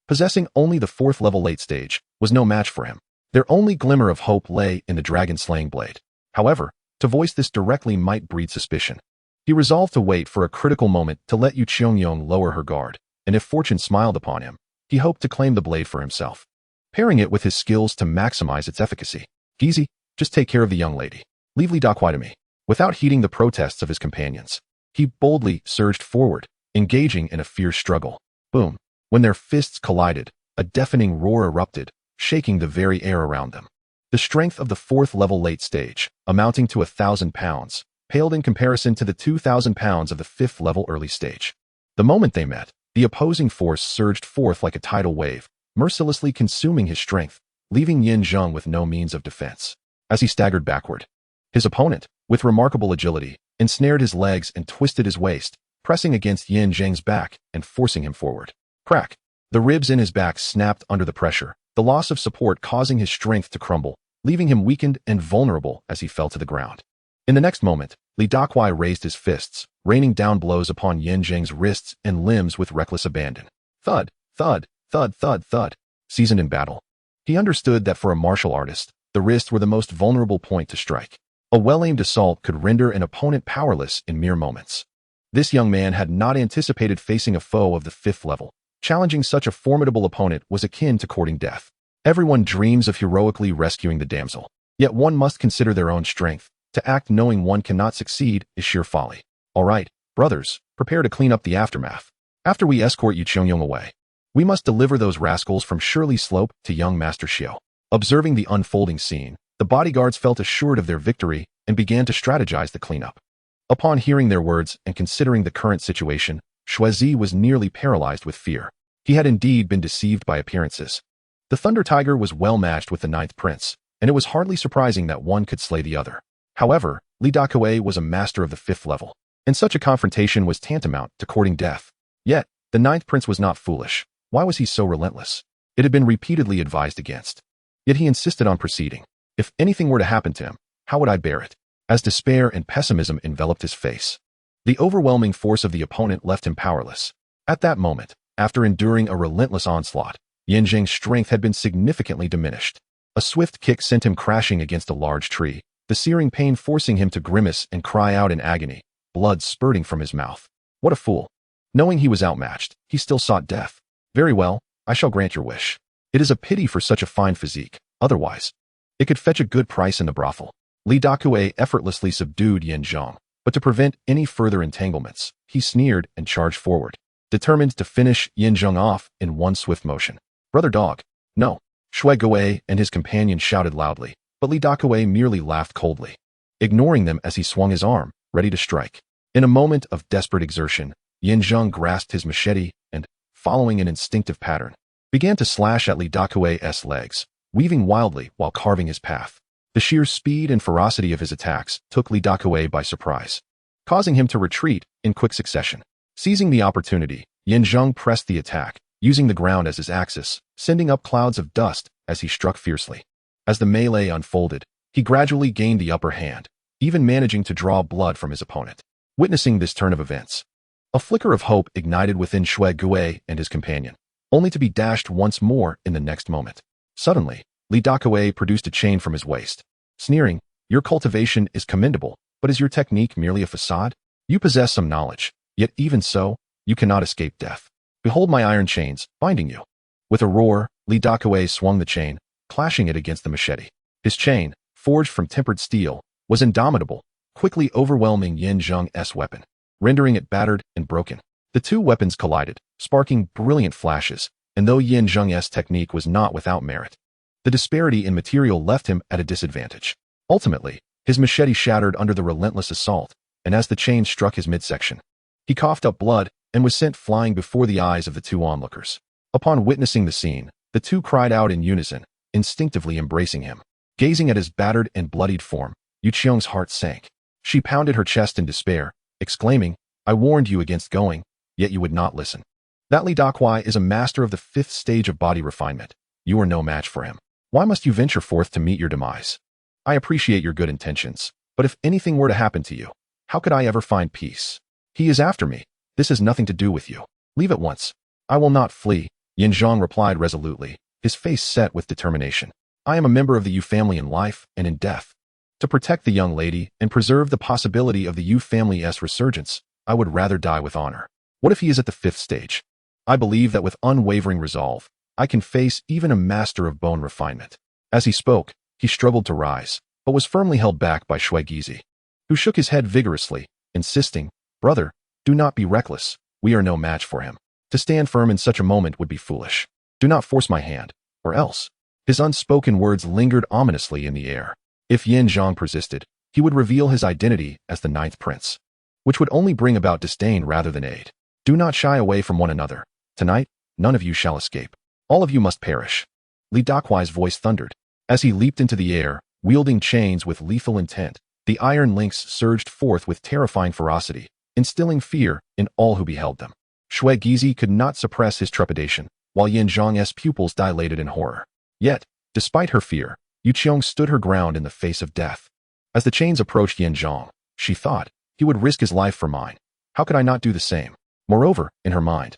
possessing only the 4th level late stage, was no match for him. Their only glimmer of hope lay in the dragon-slaying blade. However, to voice this directly might breed suspicion. He resolved to wait for a critical moment to let Yu Qingyong lower her guard, and if fortune smiled upon him, he hoped to claim the blade for himself, pairing it with his skills to maximize its efficacy. "Gizi, just take care of the young lady. Leave Li Dakuai to me." Without heeding the protests of his companions, he boldly surged forward, engaging in a fierce struggle. Boom! When their fists collided, a deafening roar erupted, shaking the very air around them. The strength of the 4th level late stage, amounting to 1,000 pounds, paled in comparison to the 2,000 pounds of the 5th level early stage. The moment they met, the opposing force surged forth like a tidal wave, mercilessly consuming his strength, leaving Yin Zheng with no means of defense. As he staggered backward, his opponent, with remarkable agility, ensnared his legs and twisted his waist, pressing against Zheng's back and forcing him forward. Crack! The ribs in his back snapped under the pressure, the loss of support causing his strength to crumble, leaving him weakened and vulnerable as he fell to the ground. In the next moment, Li Dakuai raised his fists, raining down blows upon Zheng's wrists and limbs with reckless abandon. Thud, thud, thud, thud, thud. Seasoned in battle, he understood that for a martial artist, the wrists were the most vulnerable point to strike. A well-aimed assault could render an opponent powerless in mere moments. This young man had not anticipated facing a foe of the 5th level. Challenging such a formidable opponent was akin to courting death. Everyone dreams of heroically rescuing the damsel. Yet one must consider their own strength. To act knowing one cannot succeed is sheer folly. All right, brothers, prepare to clean up the aftermath. After we escort Yu Chengyong away, we must deliver those rascals from Shirley Slope to young Master Xiao. Observing the unfolding scene, the bodyguards felt assured of their victory and began to strategize the cleanup. Upon hearing their words and considering the current situation, Shuizi was nearly paralyzed with fear. He had indeed been deceived by appearances. The Thunder Tiger was well matched with the 9th Prince, and it was hardly surprising that one could slay the other. However, Li Dakuai was a master of the 5th level, and such a confrontation was tantamount to courting death. Yet, the 9th Prince was not foolish. Why was he so relentless? It had been repeatedly advised against. Yet he insisted on proceeding. If anything were to happen to him, how would I bear it? As despair and pessimism enveloped his face, the overwhelming force of the opponent left him powerless. At that moment, after enduring a relentless onslaught, Zheng's strength had been significantly diminished. A swift kick sent him crashing against a large tree, the searing pain forcing him to grimace and cry out in agony, blood spurting from his mouth. What a fool! Knowing he was outmatched, he still sought death. Very well, I shall grant your wish. It is a pity for such a fine physique, otherwise it could fetch a good price in the brothel. Li Dakuai effortlessly subdued Zheng, but to prevent any further entanglements, he sneered and charged forward, determined to finish Zheng off in one swift motion. Brother dog, no! Shui Guai and his companion shouted loudly, but Li Dakuai merely laughed coldly, ignoring them as he swung his arm, ready to strike. In a moment of desperate exertion, Zheng grasped his machete and, following an instinctive pattern, began to slash at Li Dakuai's legs, weaving wildly while carving his path. The sheer speed and ferocity of his attacks took Li Dakuai by surprise, causing him to retreat in quick succession. Seizing the opportunity, Zheng pressed the attack, using the ground as his axis, sending up clouds of dust as he struck fiercely. As the melee unfolded, he gradually gained the upper hand, even managing to draw blood from his opponent. Witnessing this turn of events, a flicker of hope ignited within Shui Guai and his companion, only to be dashed once more in the next moment. Suddenly, Li Dakuai produced a chain from his waist, sneering, "Your cultivation is commendable, but is your technique merely a facade? You possess some knowledge, yet even so, you cannot escape death. Behold my iron chains, binding you." With a roar, Li Dakuai swung the chain, clashing it against the machete. His chain, forged from tempered steel, was indomitable, quickly overwhelming Zheng's weapon, rendering it battered and broken. The two weapons collided, sparking brilliant flashes, and though Zheng's technique was not without merit, the disparity in material left him at a disadvantage. Ultimately, his machete shattered under the relentless assault, and as the chain struck his midsection, he coughed up blood and was sent flying before the eyes of the two onlookers. Upon witnessing the scene, the two cried out in unison, instinctively embracing him. Gazing at his battered and bloodied form, Yu Qiong's heart sank. She pounded her chest in despair, exclaiming, "I warned you against going, yet you would not listen. That Li Dakuai is a master of the 5th stage of body refinement. You are no match for him. Why must you venture forth to meet your demise? I appreciate your good intentions, but if anything were to happen to you, how could I ever find peace? He is after me. This has nothing to do with you. Leave at once." "I will not flee," Zheng replied resolutely, his face set with determination. "I am a member of the Yu family in life and in death. To protect the young lady and preserve the possibility of the Yu family's resurgence, I would rather die with honor. What if he is at the 5th stage? I believe that with unwavering resolve, I can face even a master of bone refinement." As he spoke, he struggled to rise, but was firmly held back by Shui Gizi, who shook his head vigorously, insisting, "Brother, do not be reckless. We are no match for him. To stand firm in such a moment would be foolish. Do not force my hand, or else." His unspoken words lingered ominously in the air. If Zheng persisted, he would reveal his identity as the 9th Prince, which would only bring about disdain rather than aid. "Do not shy away from one another. Tonight, none of you shall escape. All of you must perish." Li Dakuai's voice thundered. As he leaped into the air, wielding chains with lethal intent, the iron links surged forth with terrifying ferocity, instilling fear in all who beheld them. Shui Gizi could not suppress his trepidation, while Yin Zhang's pupils dilated in horror. Yet, despite her fear, Yu Qiong stood her ground in the face of death. As the chains approached Yin Zhang, she thought, he would risk his life for mine. How could I not do the same? Moreover, in her mind,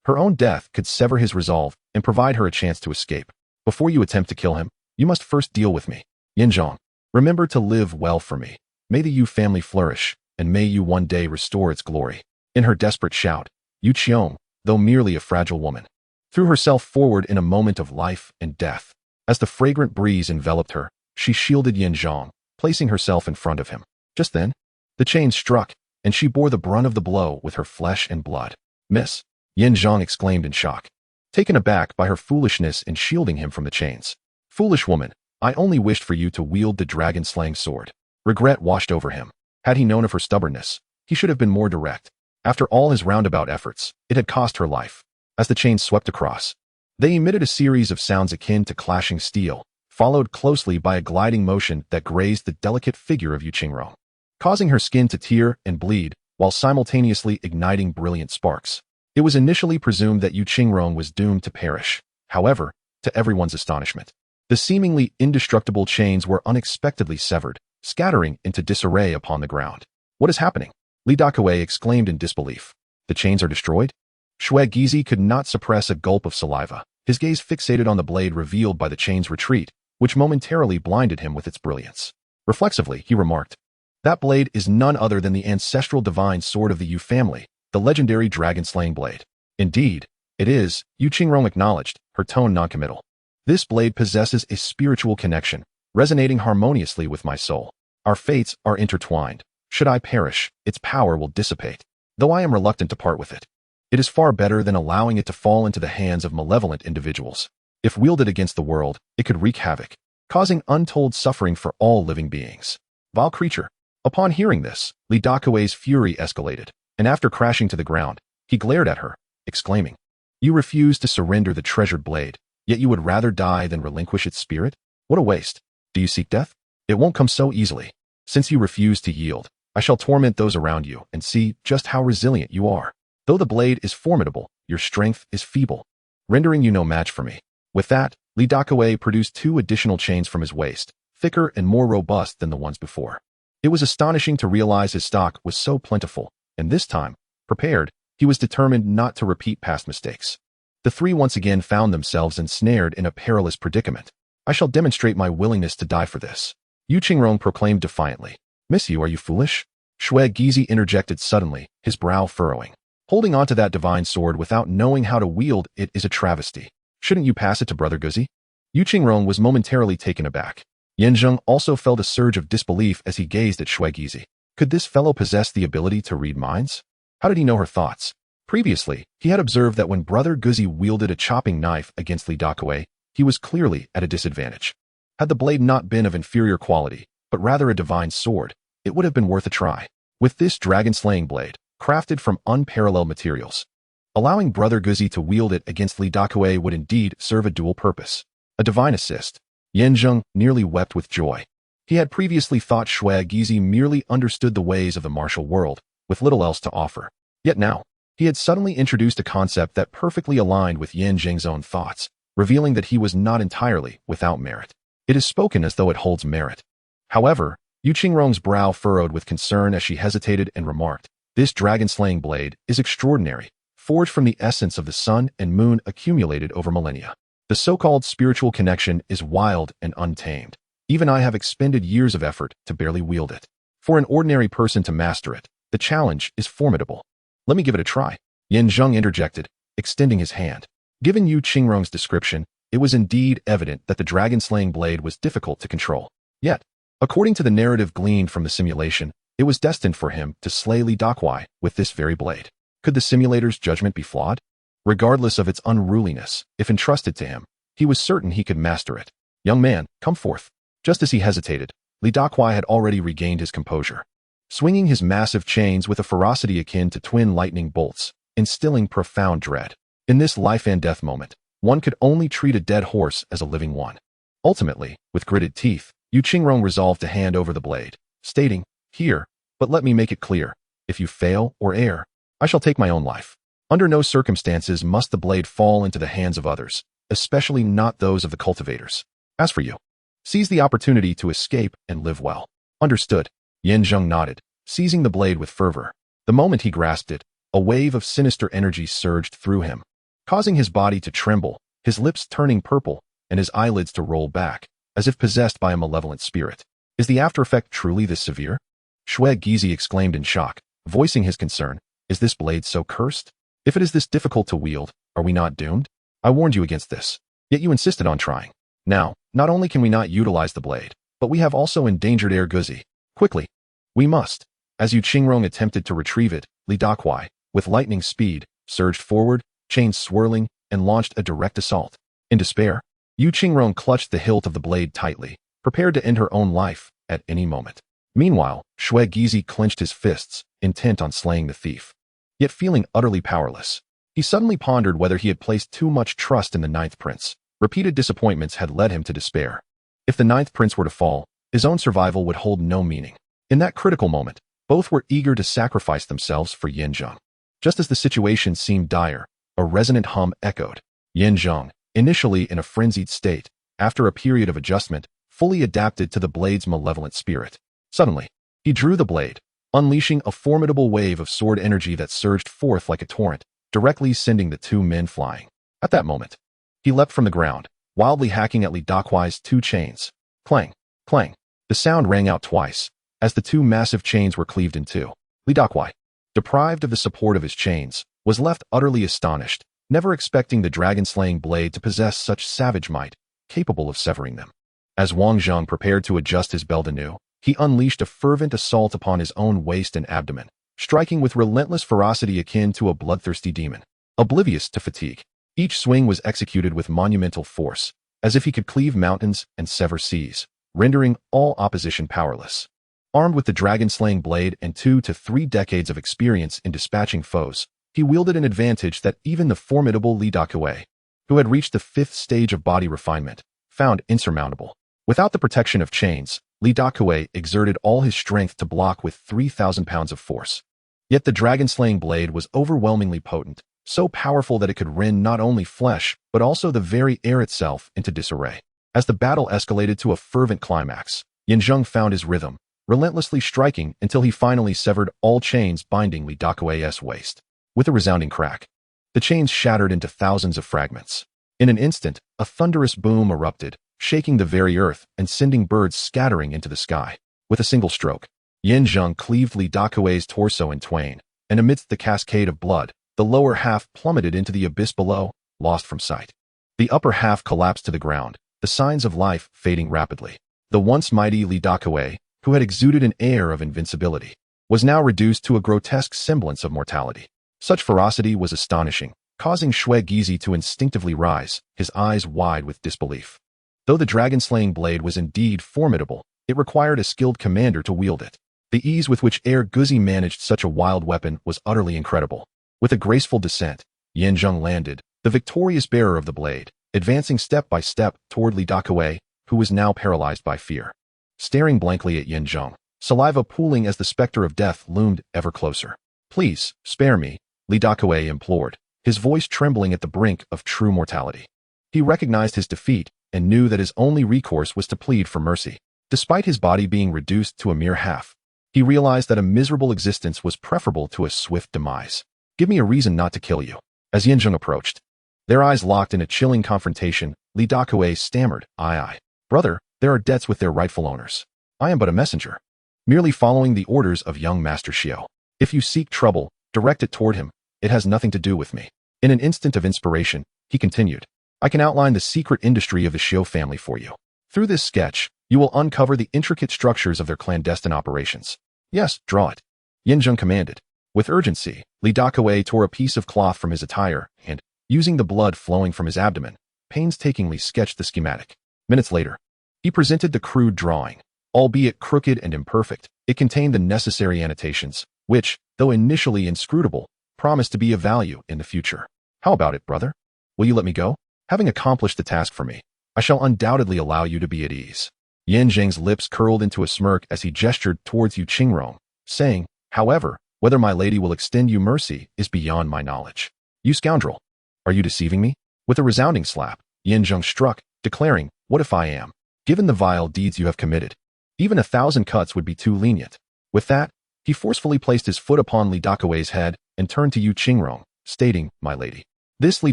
her own death could sever his resolve and provide her a chance to escape. Before you attempt to kill him, you must first deal with me. Yin Zhang, remember to live well for me. May the Yu family flourish, and may you one day restore its glory. In her desperate shout, Yu Qiong, though merely a fragile woman, threw herself forward in a moment of life and death. As the fragrant breeze enveloped her, she shielded Yin Zhang, placing herself in front of him. Just then, the chains struck, and she bore the brunt of the blow with her flesh and blood. Miss, Yin Zhang exclaimed in shock, taken aback by her foolishness in shielding him from the chains. Foolish woman, I only wished for you to wield the dragon-slaying sword. Regret washed over him. Had he known of her stubbornness, he should have been more direct. After all his roundabout efforts, it had cost her life. As the chains swept across, they emitted a series of sounds akin to clashing steel, followed closely by a gliding motion that grazed the delicate figure of Yu Qingrong, causing her skin to tear and bleed while simultaneously igniting brilliant sparks. It was initially presumed that Yu Qingrong was doomed to perish. However, to everyone's astonishment, the seemingly indestructible chains were unexpectedly severed, scattering into disarray upon the ground. What is happening? Li Dakue exclaimed in disbelief. The chains are destroyed? Shui Gizi could not suppress a gulp of saliva, his gaze fixated on the blade revealed by the chain's retreat, which momentarily blinded him with its brilliance. Reflexively, he remarked, that blade is none other than the ancestral divine sword of the Yu family, the legendary dragon-slaying blade. Indeed, it is, Yu Qingrong acknowledged, her tone noncommittal. This blade possesses a spiritual connection, resonating harmoniously with my soul. Our fates are intertwined. Should I perish, its power will dissipate, though I am reluctant to part with it. It is far better than allowing it to fall into the hands of malevolent individuals. If wielded against the world, it could wreak havoc, causing untold suffering for all living beings. Vile creature. Upon hearing this, Li Dakue's fury escalated, and after crashing to the ground, he glared at her, exclaiming, you refuse to surrender the treasured blade, yet you would rather die than relinquish its spirit? What a waste. Do you seek death? It won't come so easily. Since you refuse to yield, I shall torment those around you and see just how resilient you are. Though the blade is formidable, your strength is feeble, rendering you no match for me. With that, Li Dakue produced 2 additional chains from his waist, thicker and more robust than the ones before. It was astonishing to realize his stock was so plentiful, and this time, prepared, he was determined not to repeat past mistakes. The 3 once again found themselves ensnared in a perilous predicament. I shall demonstrate my willingness to die for this. Yu Qingrong proclaimed defiantly. Miss you, are you foolish? Shui Gizi interjected suddenly, his brow furrowing. Holding onto that divine sword without knowing how to wield it is a travesty. Shouldn't you pass it to Brother Guzi? Yu Qingrong was momentarily taken aback. Yin Zheng also felt a surge of disbelief as he gazed at Shui Gizi. Could this fellow possess the ability to read minds? How did he know her thoughts? Previously, he had observed that when Brother Guzi wielded a chopping knife against Li Dakue, he was clearly at a disadvantage. Had the blade not been of inferior quality, but rather a divine sword, it would have been worth a try. With this dragon-slaying blade, crafted from unparalleled materials, allowing Brother Guzi to wield it against Li Dakue would indeed serve a dual purpose. A divine assist. Yin Zheng nearly wept with joy. He had previously thought Shui Gizi merely understood the ways of the martial world, with little else to offer. Yet now, he had suddenly introduced a concept that perfectly aligned with Yin Zheng's own thoughts, revealing that he was not entirely without merit. It is spoken as though it holds merit. However, Yu Qingrong's brow furrowed with concern as she hesitated and remarked, this dragon-slaying blade is extraordinary, forged from the essence of the sun and moon accumulated over millennia. The so-called spiritual connection is wild and untamed. Even I have expended years of effort to barely wield it. For an ordinary person to master it, the challenge is formidable. Let me give it a try. Yin Zheng interjected, extending his hand. Given Yu Qingrong's description, it was indeed evident that the dragon-slaying blade was difficult to control. Yet, according to the narrative gleaned from the simulation, it was destined for him to slay Li Dakue with this very blade. Could the simulator's judgment be flawed? Regardless of its unruliness, if entrusted to him, he was certain he could master it. Young man, come forth. Just as he hesitated, Li Dakue had already regained his composure, swinging his massive chains with a ferocity akin to twin lightning bolts, instilling profound dread. In this life and death moment, one could only treat a dead horse as a living one. Ultimately, with gritted teeth, Yu Qingrong resolved to hand over the blade, stating, here, but let me make it clear, If you fail or err, I shall take my own life. Under no circumstances must the blade fall into the hands of others, especially not those of the cultivators. As for you, seize the opportunity to escape and live well. Understood. Zheng nodded, seizing the blade with fervor. The moment he grasped it, a wave of sinister energy surged through him, causing his body to tremble, his lips turning purple, and his eyelids to roll back, as if possessed by a malevolent spirit. Is the after effect truly this severe? Shue Gizi exclaimed in shock, voicing his concern. Is this blade so cursed? If it is this difficult to wield, are we not doomed? I warned you against this, yet you insisted on trying. Now, not only can we not utilize the blade, but we have also endangered Air Guzi. Quickly. We must. As Yu Qingrong attempted to retrieve it, Li Dakuai, with lightning speed, surged forward, chains swirling, and launched a direct assault. In despair, Yu Qingrong clutched the hilt of the blade tightly, prepared to end her own life at any moment. Meanwhile, Shue Gizi clenched his fists, intent on slaying the thief. Yet feeling utterly powerless, he suddenly pondered whether he had placed too much trust in the ninth prince. Repeated disappointments had led him to despair. If the ninth prince were to fall, his own survival would hold no meaning. In that critical moment, both were eager to sacrifice themselves for Zheng. Just as the situation seemed dire, a resonant hum echoed. Zheng, initially in a frenzied state, after a period of adjustment, fully adapted to the blade's malevolent spirit. Suddenly, he drew the blade, unleashing a formidable wave of sword energy that surged forth like a torrent, directly sending the two men flying. At that moment, he leapt from the ground, wildly hacking at Li Dakuai's two chains. Clang, clang. The sound rang out twice, as the two massive chains were cleaved in two. Li Dakuai, deprived of the support of his chains, was left utterly astonished, never expecting the dragon-slaying blade to possess such savage might, capable of severing them. As Wang Zheng prepared to adjust his belt anew, he unleashed a fervent assault upon his own waist and abdomen, striking with relentless ferocity akin to a bloodthirsty demon. Oblivious to fatigue, each swing was executed with monumental force, as if he could cleave mountains and sever seas, rendering all opposition powerless. Armed with the dragon-slaying blade and 2 to 3 decades of experience in dispatching foes, he wielded an advantage that even the formidable Li Dakuai, who had reached the 5th stage of body refinement, found insurmountable. Without the protection of chains, Li Dakuai exerted all his strength to block with 3,000 pounds of force. Yet the dragon-slaying blade was overwhelmingly potent, so powerful that it could rend not only flesh, but also the very air itself into disarray. As the battle escalated to a fervent climax, Zheng found his rhythm, relentlessly striking until he finally severed all chains binding Li Dakuai's waist. With a resounding crack, the chains shattered into thousands of fragments. In an instant, a thunderous boom erupted, shaking the very earth and sending birds scattering into the sky. With a single stroke, Zheng cleaved Li Dakuai's torso in twain, and amidst the cascade of blood, the lower half plummeted into the abyss below, lost from sight. The upper half collapsed to the ground, the signs of life fading rapidly. The once mighty Li Dakuai, who had exuded an air of invincibility, was now reduced to a grotesque semblance of mortality. Such ferocity was astonishing, causing Shue Gizi to instinctively rise, his eyes wide with disbelief. Though the dragon-slaying blade was indeed formidable, it required a skilled commander to wield it. The ease with which Air Guzi managed such a wild weapon was utterly incredible. With a graceful descent, Zheng landed, the victorious bearer of the blade, advancing step by step toward Li Dakuai, who was now paralyzed by fear. Staring blankly at Zheng, saliva pooling as the specter of death loomed ever closer. Please, spare me, Li Dakuai implored, his voice trembling at the brink of true mortality. He recognized his defeat and knew that his only recourse was to plead for mercy. Despite his body being reduced to a mere half, he realized that a miserable existence was preferable to a swift demise. Give me a reason not to kill you. As Zheng approached, their eyes locked in a chilling confrontation, Li Dakuai stammered, Aye. Brother, there are debts with their rightful owners. I am but a messenger, merely following the orders of young Master Xiao. If you seek trouble, direct it toward him. It has nothing to do with me. In an instant of inspiration, he continued, I can outline the secret industry of the Xiao family for you. Through this sketch, you will uncover the intricate structures of their clandestine operations. Yes, draw it. Zheng commanded. With urgency, Li Dakuai tore a piece of cloth from his attire and, using the blood flowing from his abdomen, painstakingly sketched the schematic. Minutes later, he presented the crude drawing. Albeit crooked and imperfect, it contained the necessary annotations, which, though initially inscrutable, promised to be of value in the future. How about it, brother? Will you let me go? Having accomplished the task for me, I shall undoubtedly allow you to be at ease. Zheng's lips curled into a smirk as he gestured towards Yu Qingrong, saying, however, Whether my lady will extend you mercy is beyond my knowledge. You scoundrel! Are you deceiving me? With a resounding slap, Zheng struck, declaring, what if I am? Given the vile deeds you have committed, even 1,000 cuts would be too lenient. With that, he forcefully placed his foot upon Li Dakuei's head and turned to Yu Qingrong, stating, my lady. This Li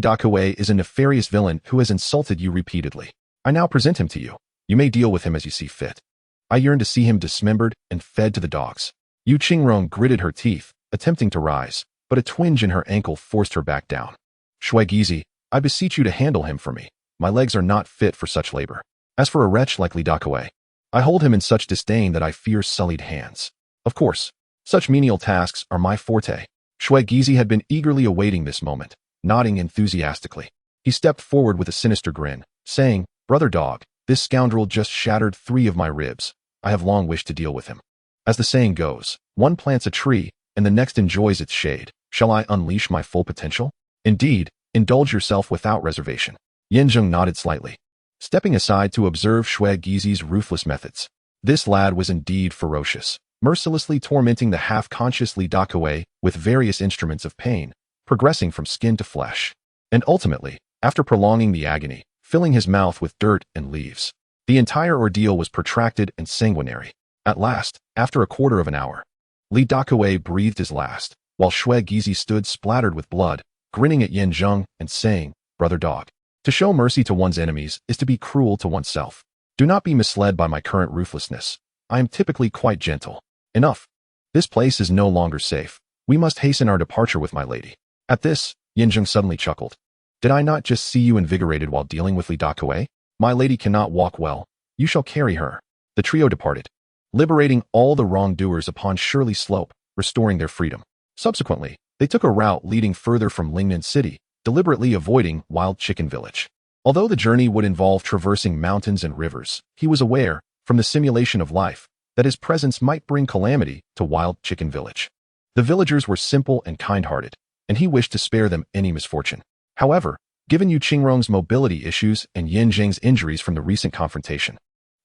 Dakuei is a nefarious villain who has insulted you repeatedly. I now present him to you. You may deal with him as you see fit. I yearn to see him dismembered and fed to the dogs. Yu Qingrong gritted her teeth, attempting to rise, but a twinge in her ankle forced her back down. Shuegizi, I beseech you to handle him for me. My legs are not fit for such labor. As for a wretch like Li Dakuei, I hold him in such disdain that I fear sullied hands. Of course, such menial tasks are my forte. Shuegizi had been eagerly awaiting this moment, nodding enthusiastically. He stepped forward with a sinister grin, saying, brother dog, this scoundrel just shattered 3 of my ribs. I have long wished to deal with him. As the saying goes, one plants a tree, and the next enjoys its shade. Shall I unleash my full potential? Indeed, indulge yourself without reservation. Zheng nodded slightly, stepping aside to observe Shuegizi's ruthless methods. This lad was indeed ferocious, mercilessly tormenting the half-conscious Li Dakuei with various instruments of pain, progressing from skin to flesh, and ultimately, after prolonging the agony, filling his mouth with dirt and leaves. The entire ordeal was protracted and sanguinary. At last, after a quarter of an hour, Li Dakuei breathed his last, while Shuegizi stood splattered with blood, grinning at Zheng and saying, brother dog, to show mercy to one's enemies is to be cruel to oneself. Do not be misled by my current ruthlessness. I am typically quite gentle. Enough. This place is no longer safe. We must hasten our departure with my lady. At this, Zheng suddenly chuckled. Did I not just see you invigorated while dealing with Li Dakuei? My lady cannot walk well. You shall carry her. The trio departed, liberating all the wrongdoers upon Shirley Slope, restoring their freedom. Subsequently, they took a route leading further from Lingnan City, deliberately avoiding Wild Chicken Village. Although the journey would involve traversing mountains and rivers, he was aware, from the simulation of life, that his presence might bring calamity to Wild Chicken Village. The villagers were simple and kind-hearted, and he wished to spare them any misfortune. However, given Yu Qingrong's mobility issues and Zheng's injuries from the recent confrontation,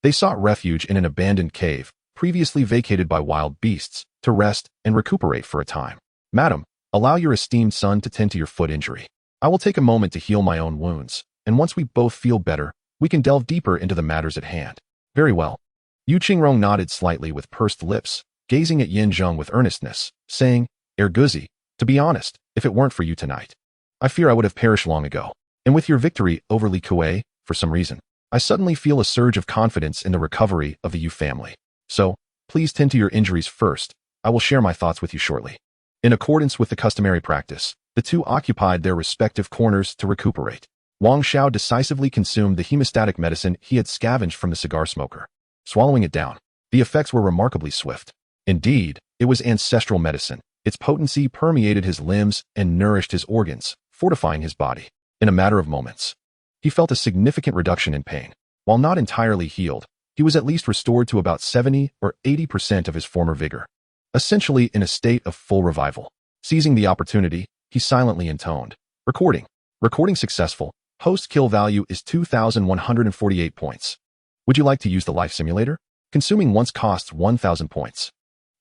they sought refuge in an abandoned cave, previously vacated by wild beasts, to rest and recuperate for a time. Madam, allow your esteemed son to tend to your foot injury. I will take a moment to heal my own wounds, and once we both feel better, we can delve deeper into the matters at hand. Very well. Yu Qingrong nodded slightly with pursed lips, gazing at Zheng with earnestness, saying, Erguzi, to be honest, if it weren't for you tonight, I fear I would have perished long ago. And with your victory over Li Kuei, for some reason, I suddenly feel a surge of confidence in the recovery of the Yu family. So, please tend to your injuries first. I will share my thoughts with you shortly. In accordance with the customary practice, the two occupied their respective corners to recuperate. Wang Xiao decisively consumed the hemostatic medicine he had scavenged from the cigar smoker. Swallowing it down, the effects were remarkably swift. Indeed, it was ancestral medicine. Its potency permeated his limbs and nourished his organs, fortifying his body. In a matter of moments, he felt a significant reduction in pain. While not entirely healed, he was at least restored to about 70 or 80% of his former vigor, essentially in a state of full revival. Seizing the opportunity, he silently intoned, Recording. Recording successful. Host kill value is 2,148 points. Would you like to use the life simulator? Consuming once costs 1,000 points.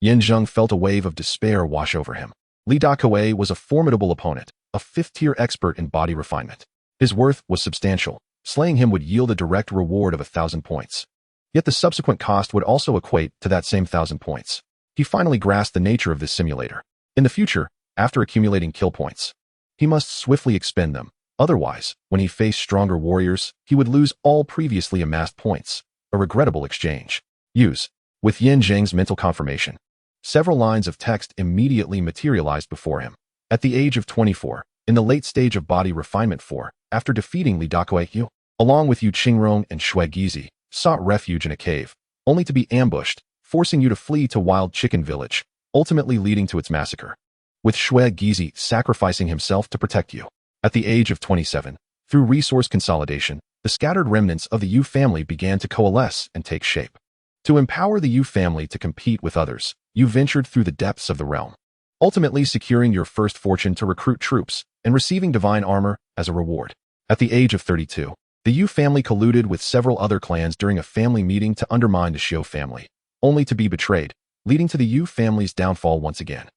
Zheng felt a wave of despair wash over him. Li Dakuei was a formidable opponent, a 5th-tier expert in body refinement. His worth was substantial. Slaying him would yield a direct reward of 1,000 points. Yet the subsequent cost would also equate to that same 1,000 points. He finally grasped the nature of this simulator. In the future, after accumulating kill points, he must swiftly expend them. Otherwise, when he faced stronger warriors, he would lose all previously amassed points. A regrettable exchange. Use. With Zheng's mental confirmation, several lines of text immediately materialized before him. At the age of 24, in the late stage of body refinement 4, after defeating Li Dakuei, you, along with Yu Qingrong and Shuegizi, sought refuge in a cave, only to be ambushed, forcing you to flee to Wild Chicken Village, ultimately leading to its massacre, with Shuegizi sacrificing himself to protect you. At the age of 27, through resource consolidation, the scattered remnants of the Yu family began to coalesce and take shape. To empower the Yu family to compete with others, you ventured through the depths of the realm, ultimately securing your first fortune to recruit troops and receiving divine armor as a reward. At the age of 32, the Yu family colluded with several other clans during a family meeting to undermine the Xiu family, only to be betrayed, leading to the Yu family's downfall once again.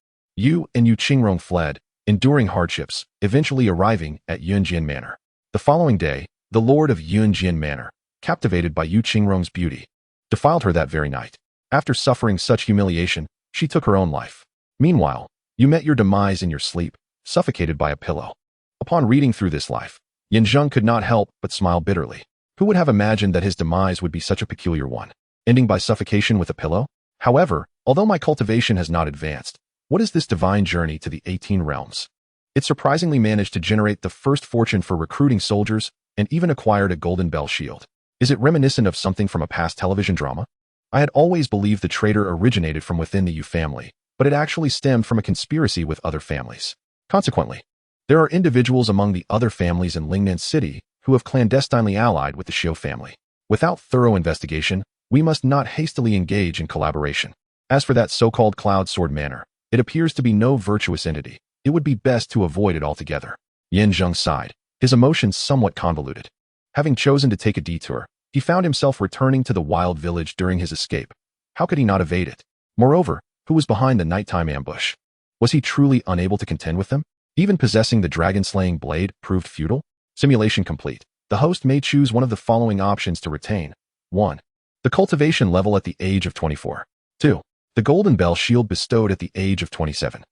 Yu and Yu Qingrong fled, enduring hardships, eventually arriving at Yunjian Manor. The following day, the lord of Yunjian Manor, captivated by Yu Qingrong's beauty, defiled her that very night. After suffering such humiliation, she took her own life. Meanwhile, you met your demise in your sleep, suffocated by a pillow. Upon reading through this life, Zheng could not help but smile bitterly. Who would have imagined that his demise would be such a peculiar one, ending by suffocation with a pillow? However, although my cultivation has not advanced, what is this divine journey to the 18 realms? It surprisingly managed to generate the first fortune for recruiting soldiers and even acquired a golden bell shield. Is it reminiscent of something from a past television drama? I had always believed the traitor originated from within the Yu family, but it actually stemmed from a conspiracy with other families. Consequently, there are individuals among the other families in Lingnan City who have clandestinely allied with the Xiu family. Without thorough investigation, we must not hastily engage in collaboration. As for that so-called Cloud Sword Manor, it appears to be no virtuous entity. It would be best to avoid it altogether. Zheng sighed, his emotions somewhat convoluted. Having chosen to take a detour, he found himself returning to the wild village during his escape. How could he not evade it? Moreover, who was behind the nighttime ambush? Was he truly unable to contend with them? Even possessing the dragon-slaying blade proved futile? Simulation complete. The host may choose one of the following options to retain. 1. The cultivation level at the age of 24. 2. The golden bell shield bestowed at the age of 27.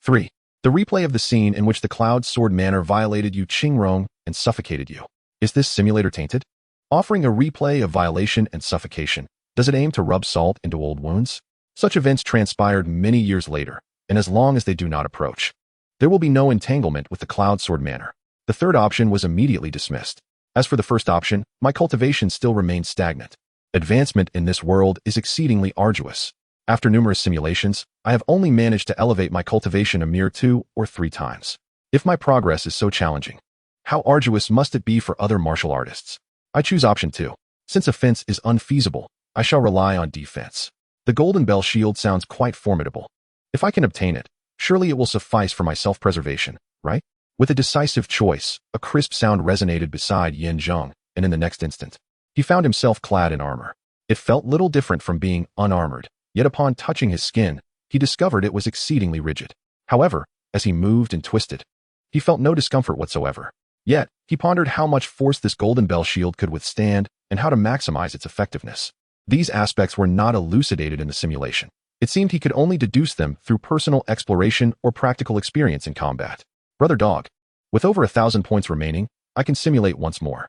3. The replay of the scene in which the Cloud Sword Manor violated Yu Qingrong and suffocated you. Is this simulator tainted? Offering a replay of violation and suffocation, does it aim to rub salt into old wounds? Such events transpired many years later, and as long as they do not approach, there will be no entanglement with the Cloud Sword Manor. The third option was immediately dismissed. As for the first option, my cultivation still remains stagnant. Advancement in this world is exceedingly arduous. After numerous simulations, I have only managed to elevate my cultivation a mere 2 or 3 times. If my progress is so challenging, how arduous must it be for other martial artists? I choose option 2. Since offense is unfeasible, I shall rely on defense. The golden bell shield sounds quite formidable. If I can obtain it, surely it will suffice for my self-preservation, right? With a decisive choice, a crisp sound resonated beside Zheng, and in the next instant, he found himself clad in armor. It felt little different from being unarmored, yet upon touching his skin, he discovered it was exceedingly rigid. However, as he moved and twisted, he felt no discomfort whatsoever. Yet, he pondered how much force this golden bell shield could withstand and how to maximize its effectiveness. These aspects were not elucidated in the simulation. It seemed he could only deduce them through personal exploration or practical experience in combat. Brother Dog, with over 1,000 points remaining, I can simulate once more.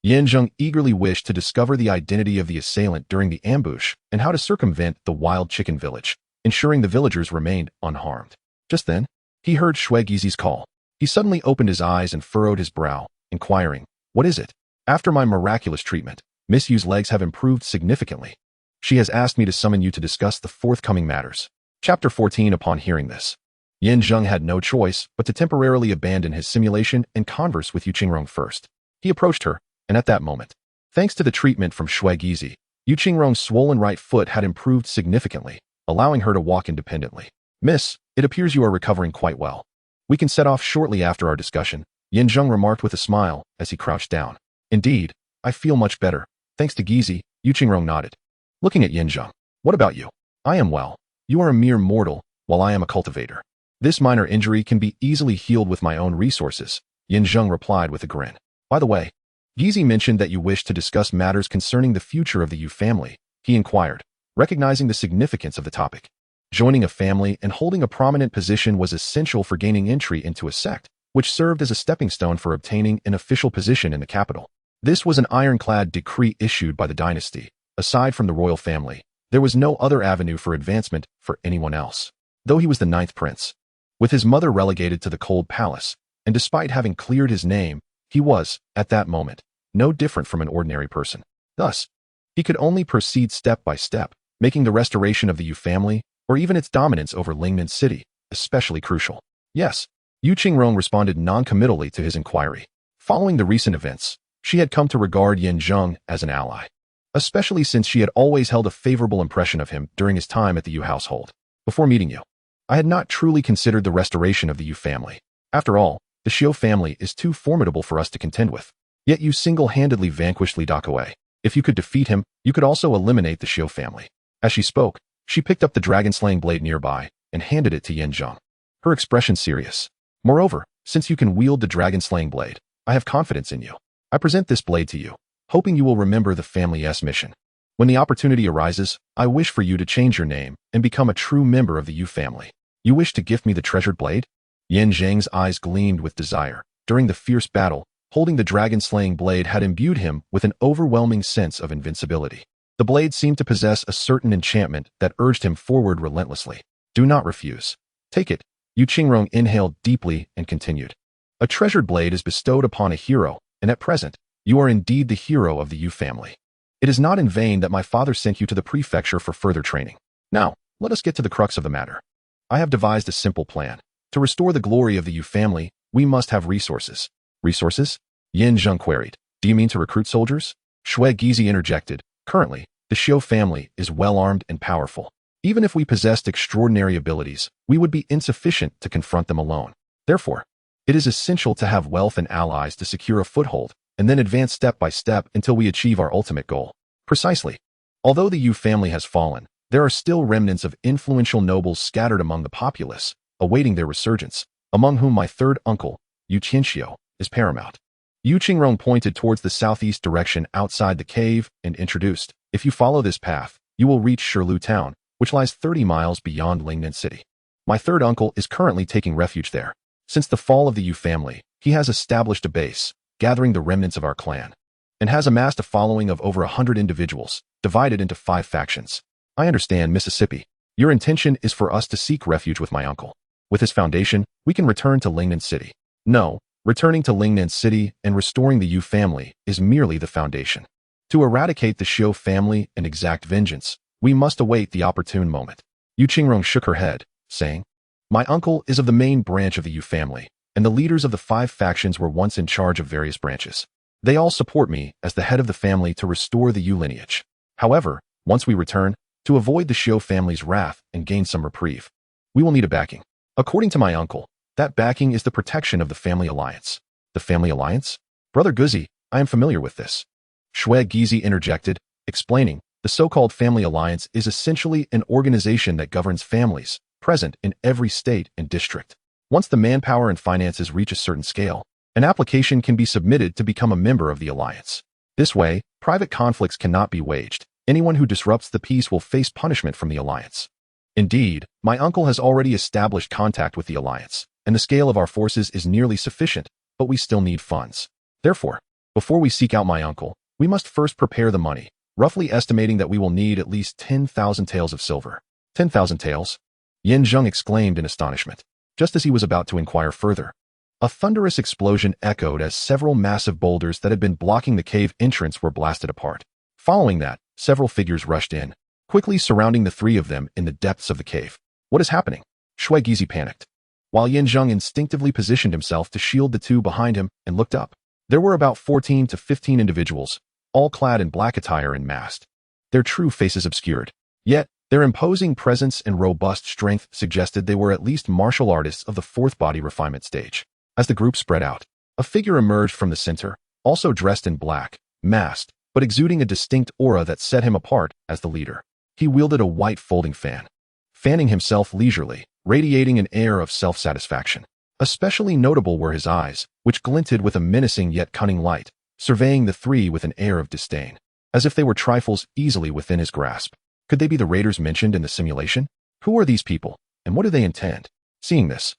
Zheng eagerly wished to discover the identity of the assailant during the ambush and how to circumvent the wild chicken village, ensuring the villagers remained unharmed. Just then, he heard Shuegizi's call. He suddenly opened his eyes and furrowed his brow, inquiring, "What is it?" "After my miraculous treatment, Miss Yu's legs have improved significantly. She has asked me to summon you to discuss the forthcoming matters." Chapter 14. Upon hearing this, Zheng had no choice but to temporarily abandon his simulation and converse with Yu Qingrong first. He approached her, and at that moment, thanks to the treatment from Shuegizi, Yu Qingrong's swollen right foot had improved significantly, allowing her to walk independently. "Miss, it appears you are recovering quite well. We can set off shortly after our discussion," Zheng remarked with a smile as he crouched down. "Indeed, I feel much better, thanks to Gizi," Yu Qingrong nodded. Looking at Zheng, "What about you?" "I am well. You are a mere mortal, while I am a cultivator. This minor injury can be easily healed with my own resources," Zheng replied with a grin. "By the way, Gizi mentioned that you wish to discuss matters concerning the future of the Yu family," he inquired, recognizing the significance of the topic. Joining a family and holding a prominent position was essential for gaining entry into a sect, which served as a stepping stone for obtaining an official position in the capital. This was an ironclad decree issued by the dynasty. Aside from the royal family, there was no other avenue for advancement for anyone else. Though he was the 9th prince, with his mother relegated to the cold palace, and despite having cleared his name, he was, at that moment, no different from an ordinary person. Thus, he could only proceed step by step, making the restoration of the Yu family, or even its dominance over Lingnan City, especially crucial. Yes, Yu Qingrong responded non-committally to his inquiry. Following the recent events, she had come to regard Zheng as an ally, especially since she had always held a favorable impression of him during his time at the Yu household. "Before meeting you, I had not truly considered the restoration of the Yu family. After all, the Xiu family is too formidable for us to contend with. Yet you single-handedly vanquished Li Dakawei. If you could defeat him, you could also eliminate the Xiu family." As she spoke, she picked up the dragon-slaying blade nearby and handed it to Zheng. her expression serious. Moreover, since you can wield the dragon-slaying blade, I have confidence in you. I present this blade to you, hoping you will remember the family's mission. When the opportunity arises, I wish for you to change your name and become a true member of the Yu family. You wish to gift me the treasured blade? Zheng's eyes gleamed with desire. During the fierce battle, holding the dragon-slaying blade had imbued him with an overwhelming sense of invincibility. The blade seemed to possess a certain enchantment that urged him forward relentlessly. Do not refuse. Take it. Yu Qingrong inhaled deeply and continued. A treasured blade is bestowed upon a hero, and at present, you are indeed the hero of the Yu family. It is not in vain that my father sent you to the prefecture for further training. Now, let us get to the crux of the matter. I have devised a simple plan. To restore the glory of the Yu family, we must have resources. Resources? Zheng queried. Do you mean to recruit soldiers? Shui Gizi interjected. Currently, the Xiu family is well-armed and powerful. Even if we possessed extraordinary abilities, we would be insufficient to confront them alone. Therefore, it is essential to have wealth and allies to secure a foothold, and then advance step by step until we achieve our ultimate goal. Precisely. Although the Yu family has fallen, there are still remnants of influential nobles scattered among the populace, awaiting their resurgence, among whom my third uncle, Yu Qianxiu, is paramount. Yu Qingrong pointed towards the southeast direction outside the cave and introduced, if you follow this path, you will reach Shirlu town, which lies 30 miles beyond Lingneng City. My third uncle is currently taking refuge there. Since the fall of the Yu family, he has established a base, gathering the remnants of our clan, and has amassed a following of over 100 individuals, divided into 5 factions. I understand, Mississippi. Your intention is for us to seek refuge with my uncle. With his foundation, we can return to Lingneng City. No. Returning to Lingneng City and restoring the Yu family is merely the foundation. To eradicate the Xiu family and exact vengeance, we must await the opportune moment. Yu Qingrong shook her head, saying, My uncle is of the main branch of the Yu family, and the leaders of the 5 factions were once in charge of various branches. They all support me as the head of the family to restore the Yu lineage. However, once we return, to avoid the Xiu family's wrath and gain some reprieve, we will need a backing. According to my uncle, that backing is the protection of the family alliance. The family alliance? Brother Guzi, I am familiar with this. Shui Gizi interjected, explaining, the so-called family alliance is essentially an organization that governs families, present in every state and district. Once the manpower and finances reach a certain scale, an application can be submitted to become a member of the alliance. This way, private conflicts cannot be waged. Anyone who disrupts the peace will face punishment from the alliance. Indeed, my uncle has already established contact with the alliance, and the scale of our forces is nearly sufficient, but we still need funds. Therefore, before we seek out my uncle, we must first prepare the money, roughly estimating that we will need at least 10,000 taels of silver. 10,000 taels? Zheng exclaimed in astonishment. Just as he was about to inquire further, a thunderous explosion echoed as several massive boulders that had been blocking the cave entrance were blasted apart. Following that, several figures rushed in, quickly surrounding the 3 of them in the depths of the cave. What is happening? Shui Gizi panicked, while Zheng instinctively positioned himself to shield the 2 behind him and looked up. There were about 14 to 15 individuals, all clad in black attire and masked, their true faces obscured. Yet, their imposing presence and robust strength suggested they were at least martial artists of the 4th body refinement stage. As the group spread out, a figure emerged from the center, also dressed in black, masked, but exuding a distinct aura that set him apart as the leader. He wielded a white folding fan, fanning himself leisurely, radiating an air of self-satisfaction. Especially notable were his eyes, which glinted with a menacing yet cunning light, surveying the 3 with an air of disdain, as if they were trifles easily within his grasp. Could they be the raiders mentioned in the simulation? Who are these people, and what do they intend? Seeing this,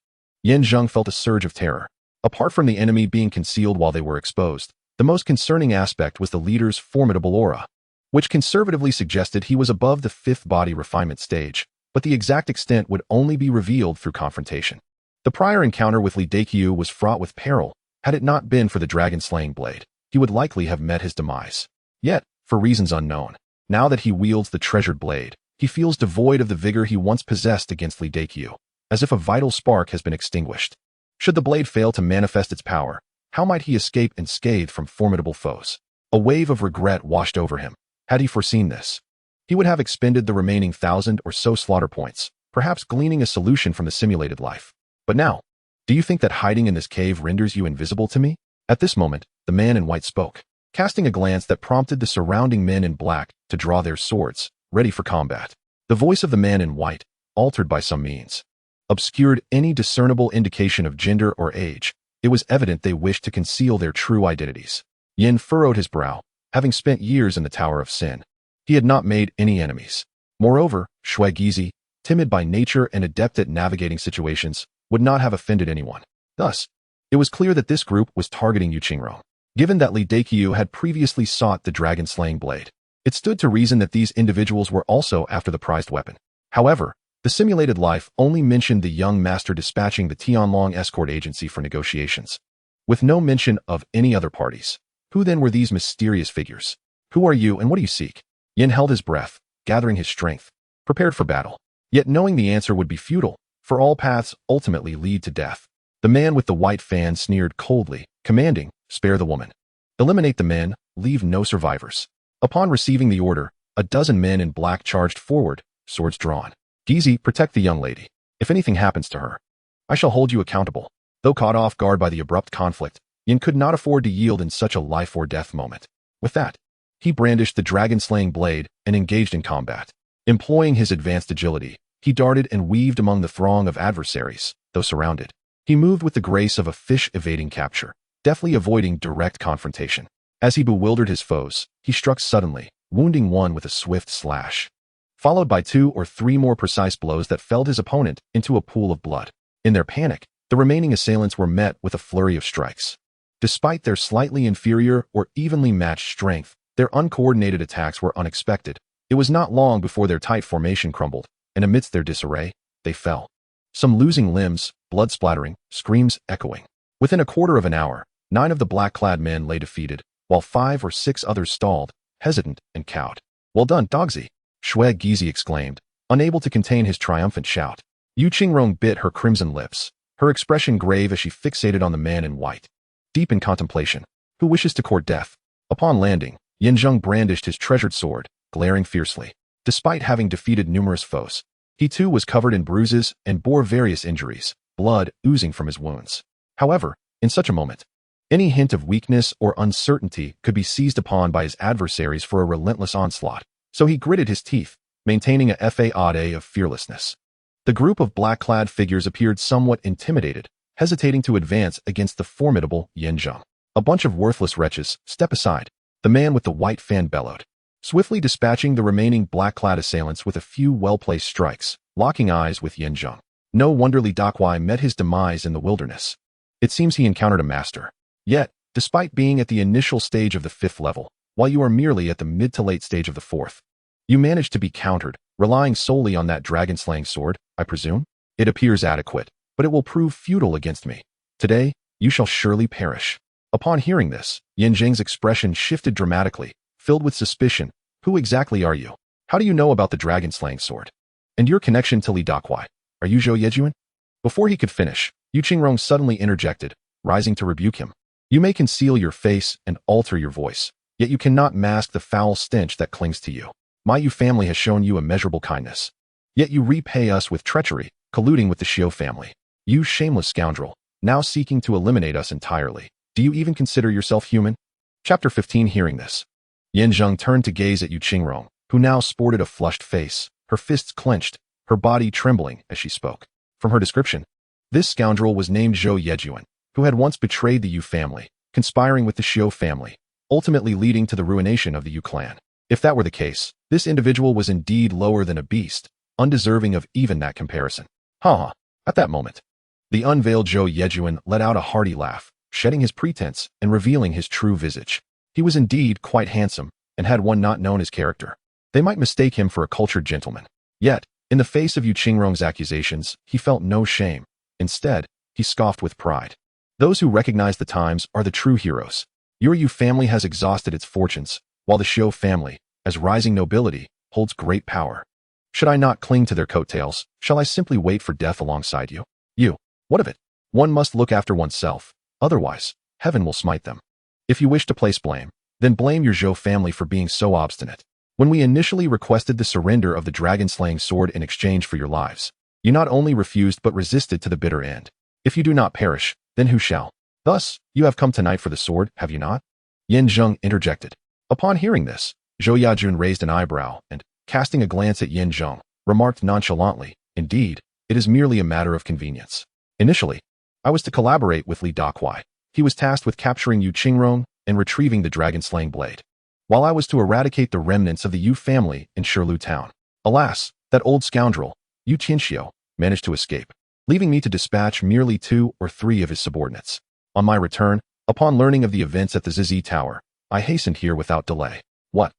Zheng felt a surge of terror. Apart from the enemy being concealed while they were exposed, the most concerning aspect was the leader's formidable aura, which conservatively suggested he was above the 5th body refinement stage, but the exact extent would only be revealed through confrontation. The prior encounter with Li Deqiu was fraught with peril. Had it not been for the dragon-slaying blade, he would likely have met his demise. Yet, for reasons unknown, now that he wields the treasured blade, he feels devoid of the vigor he once possessed against Li Deqiu, as if a vital spark has been extinguished. Should the blade fail to manifest its power, how might he escape unscathed from formidable foes? A wave of regret washed over him. Had he foreseen this, he would have expended the remaining 1,000 or so slaughter points, perhaps gleaning a solution from the simulated life. But now, do you think that hiding in this cave renders you invisible to me? At this moment, the man in white spoke, casting a glance that prompted the surrounding men in black to draw their swords, ready for combat. The voice of the man in white, altered by some means, obscured any discernible indication of gender or age. It was evident they wished to conceal their true identities. Yin furrowed his brow, having spent years in the Tower of Sin. He had not made any enemies. Moreover, Shui Gizi, timid by nature and adept at navigating situations, would not have offended anyone. Thus, it was clear that this group was targeting Yu Qingrong. Given that Li Deqiu had previously sought the dragon-slaying blade, it stood to reason that these individuals were also after the prized weapon. However, the simulated life only mentioned the young master dispatching the Tianlong escort agency for negotiations, with no mention of any other parties. Who then were these mysterious figures? Who are you and what do you seek? Yin held his breath, gathering his strength, prepared for battle. Yet knowing the answer would be futile, for all paths ultimately lead to death. The man with the white fan sneered coldly, commanding, "Spare the woman. Eliminate the men, leave no survivors." Upon receiving the order, a dozen men in black charged forward, swords drawn. "Gizi, protect the young lady. If anything happens to her, I shall hold you accountable." Though caught off guard by the abrupt conflict, Yin could not afford to yield in such a life-or-death moment. With that, he brandished the dragon-slaying blade and engaged in combat. Employing his advanced agility, he darted and weaved among the throng of adversaries, though surrounded. He moved with the grace of a fish evading capture, deftly avoiding direct confrontation. As he bewildered his foes, he struck suddenly, wounding one with a swift slash, followed by 2 or 3 more precise blows that felled his opponent into a pool of blood. In their panic, the remaining assailants were met with a flurry of strikes. Despite their slightly inferior or evenly matched strength, their uncoordinated attacks were unexpected. It was not long before their tight formation crumbled, and amidst their disarray, they fell. Some losing limbs, blood splattering, screams echoing. Within a quarter of an hour, 9 of the black-clad men lay defeated, while 5 or 6 others stalled, hesitant and cowed. "Well done, Dogzi!" Shui Gizi exclaimed, unable to contain his triumphant shout. Yu Qingrong bit her crimson lips, her expression grave as she fixated on the man in white, deep in contemplation. Who wishes to court death? Upon landing, Yin Zheng brandished his treasured sword, glaring fiercely. Despite having defeated numerous foes, he too was covered in bruises and bore various injuries, blood oozing from his wounds. However, in such a moment, any hint of weakness or uncertainty could be seized upon by his adversaries for a relentless onslaught, so he gritted his teeth, maintaining a facade of fearlessness. The group of black-clad figures appeared somewhat intimidated, hesitating to advance against the formidable Yin Zheng. "A bunch of worthless wretches, step aside," the man with the white fan bellowed, swiftly dispatching the remaining black-clad assailants with a few well-placed strikes, locking eyes with Yin Zheng. No wonder Li Dakuai met his demise in the wilderness. It seems he encountered a master. Yet, despite being at the initial stage of the 5th level, while you are merely at the mid to late stage of the 4th, you managed to be countered, relying solely on that dragon-slaying sword, I presume? It appears adequate, but it will prove futile against me. Today, you shall surely perish. Upon hearing this, Yin Zheng's expression shifted dramatically, filled with suspicion. Who exactly are you? How do you know about the dragon-slaying sword? And your connection to Li Dakuai? Are you Zhou Yejuan? Before he could finish, Yu Qingrong suddenly interjected, rising to rebuke him. You may conceal your face and alter your voice, yet you cannot mask the foul stench that clings to you. My Yu family has shown you immeasurable kindness. Yet you repay us with treachery, colluding with the Xiu family. You shameless scoundrel, now seeking to eliminate us entirely. Do you even consider yourself human? Chapter 15. Hearing this, Yin Zheng turned to gaze at Yu Qingrong, who now sported a flushed face, her fists clenched, her body trembling as she spoke. From her description, this scoundrel was named Zhou Yejuan, who had once betrayed the Yu family, conspiring with the Xiu family, ultimately leading to the ruination of the Yu clan. If that were the case, this individual was indeed lower than a beast, undeserving of even that comparison. Ha! At that moment, the unveiled Zhou Yejuan let out a hearty laugh, shedding his pretense and revealing his true visage. He was indeed quite handsome, and had one not known his character, they might mistake him for a cultured gentleman. Yet, in the face of Yu Qingrong's accusations, he felt no shame. Instead, he scoffed with pride. Those who recognize the times are the true heroes. Your Yu family has exhausted its fortunes, while the Xiu family, as rising nobility, holds great power. Should I not cling to their coattails? Shall I simply wait for death alongside you? You, what of it? One must look after oneself, otherwise, heaven will smite them. If you wish to place blame, then blame your Zhou family for being so obstinate. When we initially requested the surrender of the dragon-slaying sword in exchange for your lives, you not only refused but resisted to the bitter end. If you do not perish, then who shall? Thus, you have come tonight for the sword, have you not? Yin Zheng interjected. Upon hearing this, Zhou Yajun raised an eyebrow and, casting a glance at Yin Zheng, remarked nonchalantly, indeed, It is merely a matter of convenience. Initially, I was to collaborate with Li Dakuai. He was tasked with capturing Yu Qingrong and retrieving the dragon-slaying blade, while I was to eradicate the remnants of the Yu family in Shirlu town. Alas, that old scoundrel, Yu Qianxiu, managed to escape, leaving me to dispatch merely 2 or 3 of his subordinates. On my return, upon learning of the events at the Zizi Tower, I hastened here without delay. What?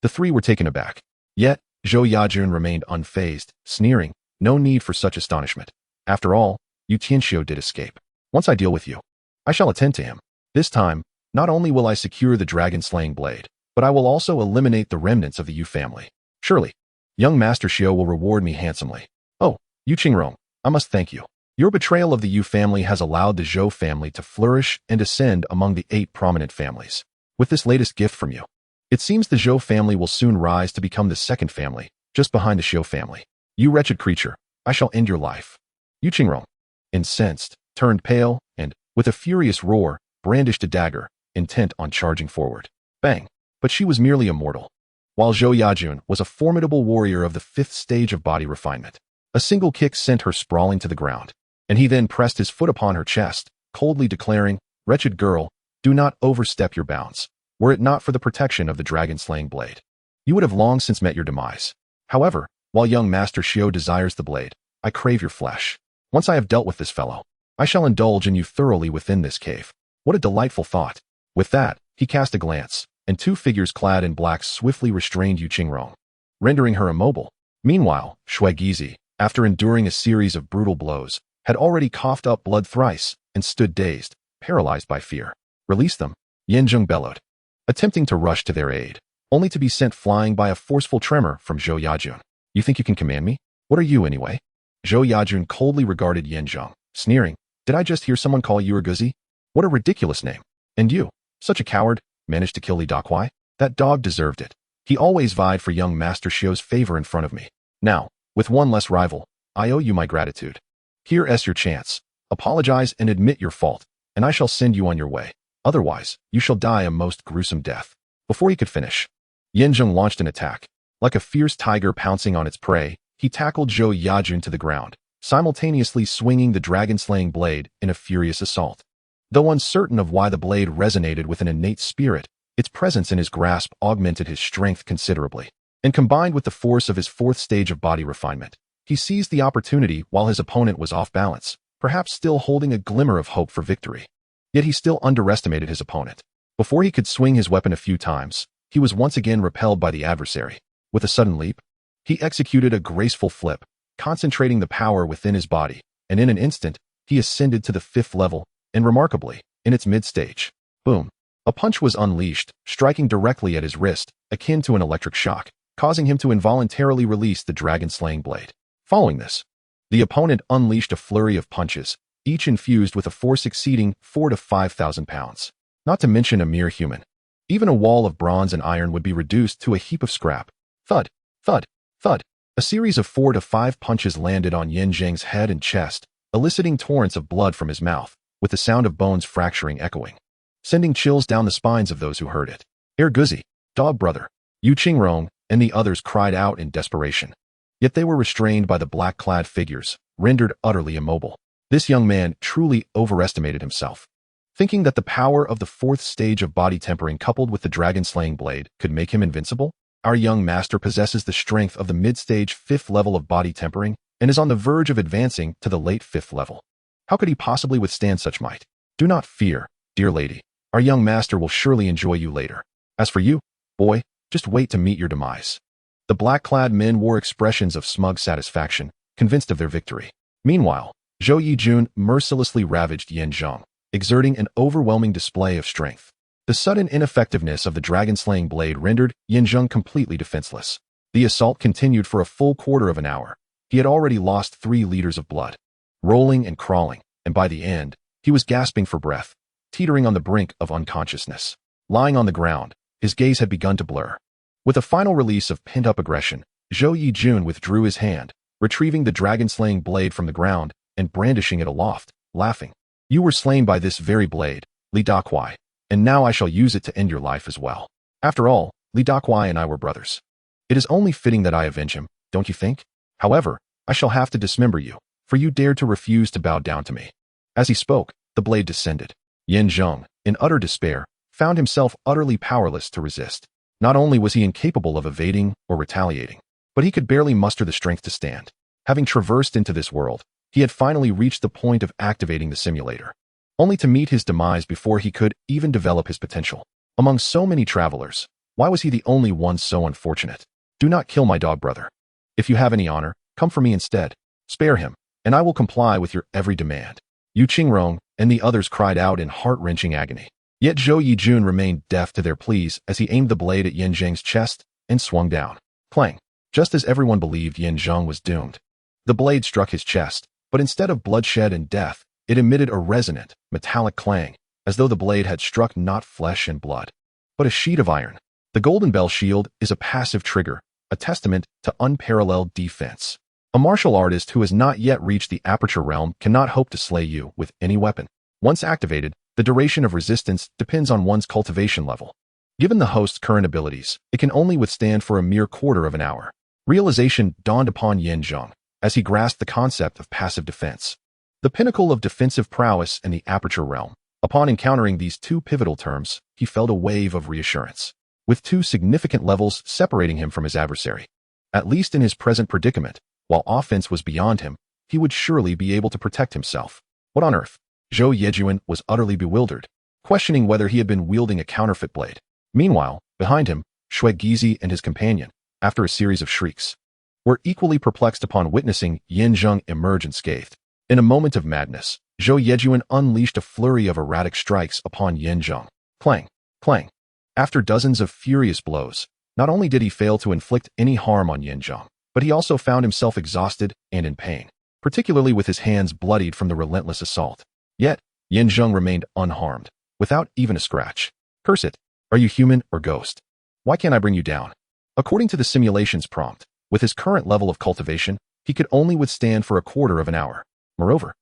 The 3 were taken aback. Yet, Zhou Yajun remained unfazed, sneering, no need for such astonishment. After all, Yu Qianxiu did escape. Once I deal with you, I shall attend to him. This time, not only will I secure the dragon-slaying blade, but I will also eliminate the remnants of the Yu family. Surely, young Master Xiao will reward me handsomely. Oh, Yu Qingrong, I must thank you. Your betrayal of the Yu family has allowed the Zhou family to flourish and ascend among the 8 prominent families. With this latest gift from you, it seems the Zhou family will soon rise to become the 2nd family, just behind the Xiao family. You wretched creature, I shall end your life. Yu Qingrong, incensed, turned pale, and, with a furious roar, brandished a dagger, intent on charging forward. Bang! But she was merely a mortal, while Zhou Yajun was a formidable warrior of the 5th stage of body refinement. A single kick sent her sprawling to the ground, and he then pressed his foot upon her chest, coldly declaring, "Wretched girl, do not overstep your bounds. Were it not for the protection of the dragon-slaying blade, you would have long since met your demise. However, while young Master Xiao desires the blade, I crave your flesh. Once I have dealt with this fellow, I shall indulge in you thoroughly within this cave." What a delightful thought. With that, he cast a glance, and 2 figures clad in black swiftly restrained Yu Qingrong, rendering her immobile. Meanwhile, Shui Gizi, after enduring a series of brutal blows, had already coughed up blood thrice and stood dazed, paralyzed by fear. "Release them," Zheng bellowed, attempting to rush to their aid, only to be sent flying by a forceful tremor from Zhou Yajun. "You think you can command me? What are you anyway?" Zhou Yajun coldly regarded Zheng, sneering, "Did I just hear someone call you Erguzi? What a ridiculous name. And you, such a coward, managed to kill Li Dakuai? That dog deserved it. He always vied for young Master Xiao's favor in front of me. Now, with one less rival, I owe you my gratitude. Here's your chance. Apologize and admit your fault, and I shall send you on your way. Otherwise, you shall die a most gruesome death." Before he could finish, Zheng launched an attack. Like a fierce tiger pouncing on its prey, he tackled Zhou Yajun to the ground, simultaneously swinging the dragon-slaying blade in a furious assault. Though uncertain of why the blade resonated with an innate spirit, its presence in his grasp augmented his strength considerably. And combined with the force of his 4th stage of body refinement, he seized the opportunity while his opponent was off balance, perhaps still holding a glimmer of hope for victory. Yet he still underestimated his opponent. Before he could swing his weapon a few times, he was once again repelled by the adversary. With a sudden leap, he executed a graceful flip, concentrating the power within his body, and in an instant, he ascended to the 5th level, and remarkably, in its mid-stage. Boom! A punch was unleashed, striking directly at his wrist, akin to an electric shock, causing him to involuntarily release the dragon-slaying blade. Following this, the opponent unleashed a flurry of punches, each infused with a force exceeding 4,000 to 5,000 pounds. Not to mention a mere human. Even a wall of bronze and iron would be reduced to a heap of scrap. Thud, thud, thud. A series of 4 to 5 punches landed on Zheng's head and chest, eliciting torrents of blood from his mouth, with the sound of bones fracturing echoing, sending chills down the spines of those who heard it. "Erguzi, dog brother," Yu Qingrong and the others cried out in desperation. Yet they were restrained by the black-clad figures, rendered utterly immobile. This young man truly overestimated himself. Thinking that the power of the 4th stage of body tempering coupled with the dragon-slaying blade could make him invincible, our young master possesses the strength of the mid-stage 5th level of body tempering and is on the verge of advancing to the late 5th level. How could he possibly withstand such might? Do not fear, dear lady. Our young master will surely enjoy you later. As for you, boy, just wait to meet your demise. The black-clad men wore expressions of smug satisfaction, convinced of their victory. Meanwhile, Zhou Yijun mercilessly ravaged Zheng, exerting an overwhelming display of strength. The sudden ineffectiveness of the dragon-slaying blade rendered Zheng completely defenseless. The assault continued for a full quarter of an hour. He had already lost 3 liters of blood, rolling and crawling, and by the end, he was gasping for breath, teetering on the brink of unconsciousness. Lying on the ground, his gaze had begun to blur. With a final release of pent-up aggression, Zhou Yijun withdrew his hand, retrieving the dragon-slaying blade from the ground and brandishing it aloft, laughing. "You were slain by this very blade, Li Dakuai, and now I shall use it to end your life as well. After all, Li Dakuai and I were brothers. It is only fitting that I avenge him, don't you think?" However, I shall have to dismember you, for you dared to refuse to bow down to me." As he spoke, the blade descended. Zheng, in utter despair, found himself utterly powerless to resist. Not only was he incapable of evading or retaliating, but he could barely muster the strength to stand. Having traversed into this world, he had finally reached the point of activating the simulator, only to meet his demise before he could even develop his potential. Among so many travelers, why was he the only one so unfortunate? "Do not kill my dog brother. If you have any honor, come for me instead. Spare him, and I will comply with your every demand." Yu Qingrong and the others cried out in heart-wrenching agony. Yet Zhou Yijun remained deaf to their pleas as he aimed the blade at Zheng's chest and swung down. Clang! Just as everyone believed Zheng was doomed. The blade struck his chest, but instead of bloodshed and death, it emitted a resonant, metallic clang, as though the blade had struck not flesh and blood, but a sheet of iron. The Golden Bell Shield is a passive trigger, a testament to unparalleled defense. A martial artist who has not yet reached the Aperture Realm cannot hope to slay you with any weapon. Once activated, the duration of resistance depends on one's cultivation level. Given the host's current abilities, it can only withstand for a mere quarter of an hour. Realization dawned upon Zheng as he grasped the concept of passive defense. The pinnacle of defensive prowess in the Aperture Realm. Upon encountering these two pivotal terms, he felt a wave of reassurance, with two significant levels separating him from his adversary. At least in his present predicament, while offense was beyond him, he would surely be able to protect himself. What on earth? Zhou Yejun was utterly bewildered, questioning whether he had been wielding a counterfeit blade. Meanwhile, behind him, Gizi and his companion, after a series of shrieks, were equally perplexed upon witnessing Zheng emerge unscathed. In a moment of madness, Zhou Yejun unleashed a flurry of erratic strikes upon Zheng. Clang! Clang! After dozens of furious blows, not only did he fail to inflict any harm on Zheng, but he also found himself exhausted and in pain, particularly with his hands bloodied from the relentless assault. Yet, Zheng remained unharmed, without even a scratch. "Curse it! Are you human or ghost? Why can't I bring you down?" According to the simulation's prompt, with his current level of cultivation, he could only withstand for a quarter of an hour. Moreover,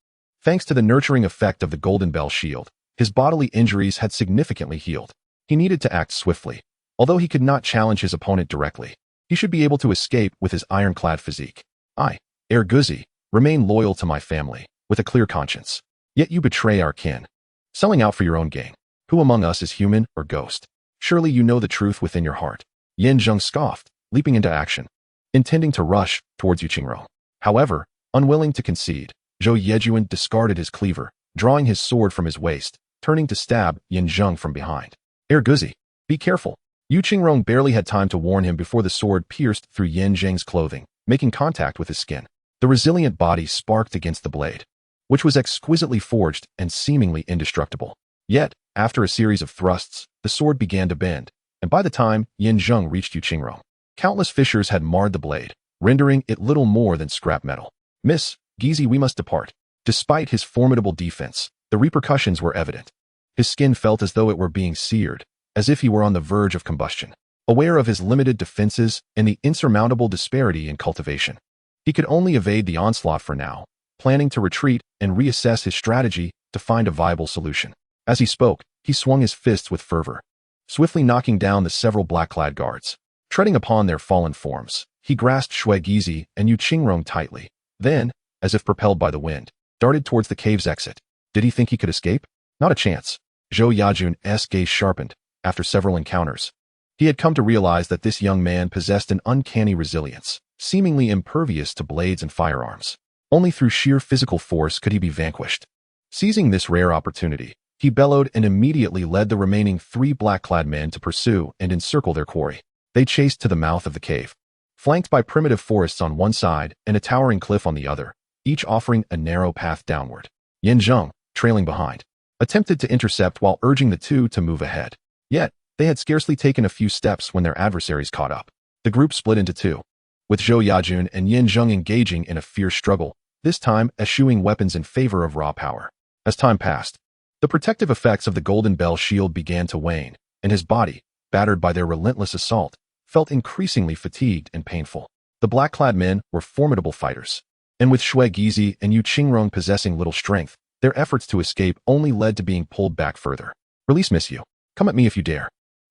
thanks to the nurturing effect of the Golden Bell Shield, his bodily injuries had significantly healed. He needed to act swiftly. Although he could not challenge his opponent directly, he should be able to escape with his ironclad physique. "I, Guzi, remain loyal to my family, with a clear conscience. Yet you betray our kin, selling out for your own gain. Who among us is human or ghost? Surely you know the truth within your heart." Zheng scoffed, leaping into action, intending to rush towards Yu Qingrong. However, unwilling to concede, Zhou Yejun discarded his cleaver, drawing his sword from his waist, turning to stab Zheng from behind. Guzi, be careful." Yu Qingrong barely had time to warn him before the sword pierced through Zheng's clothing, making contact with his skin. The resilient body sparked against the blade, which was exquisitely forged and seemingly indestructible. Yet, after a series of thrusts, the sword began to bend, and by the time Zheng reached Yu Qingrong, countless fissures had marred the blade, rendering it little more than scrap metal. "Miss Gizi, we must depart." Despite his formidable defense, the repercussions were evident. His skin felt as though it were being seared, as if he were on the verge of combustion. Aware of his limited defenses and the insurmountable disparity in cultivation, he could only evade the onslaught for now, planning to retreat and reassess his strategy to find a viable solution. As he spoke, he swung his fists with fervor, swiftly knocking down the several black-clad guards. Treading upon their fallen forms, he grasped Gizi and Yu Qingrong tightly, then, as if propelled by the wind, darted towards the cave's exit. Did he think he could escape? Not a chance. Zhou Yejun's gaze sharpened. After several encounters, he had come to realize that this young man possessed an uncanny resilience, seemingly impervious to blades and firearms. Only through sheer physical force could he be vanquished. Seizing this rare opportunity, he bellowed and immediately led the remaining 3 black-clad men to pursue and encircle their quarry. They chased to the mouth of the cave, flanked by primitive forests on one side and a towering cliff on the other, each offering a narrow path downward. Zheng, trailing behind, attempted to intercept while urging the two to move ahead. Yet, they had scarcely taken a few steps when their adversaries caught up. The group split into two, with Zhou Yejun and Zheng engaging in a fierce struggle, this time eschewing weapons in favor of raw power. As time passed, the protective effects of the Golden Bell Shield began to wane, and his body, battered by their relentless assault, felt increasingly fatigued and painful. The black-clad men were formidable fighters, and with Gizi and Yu Qingrong possessing little strength, their efforts to escape only led to being pulled back further. "Release, miss you. Come at me if you dare."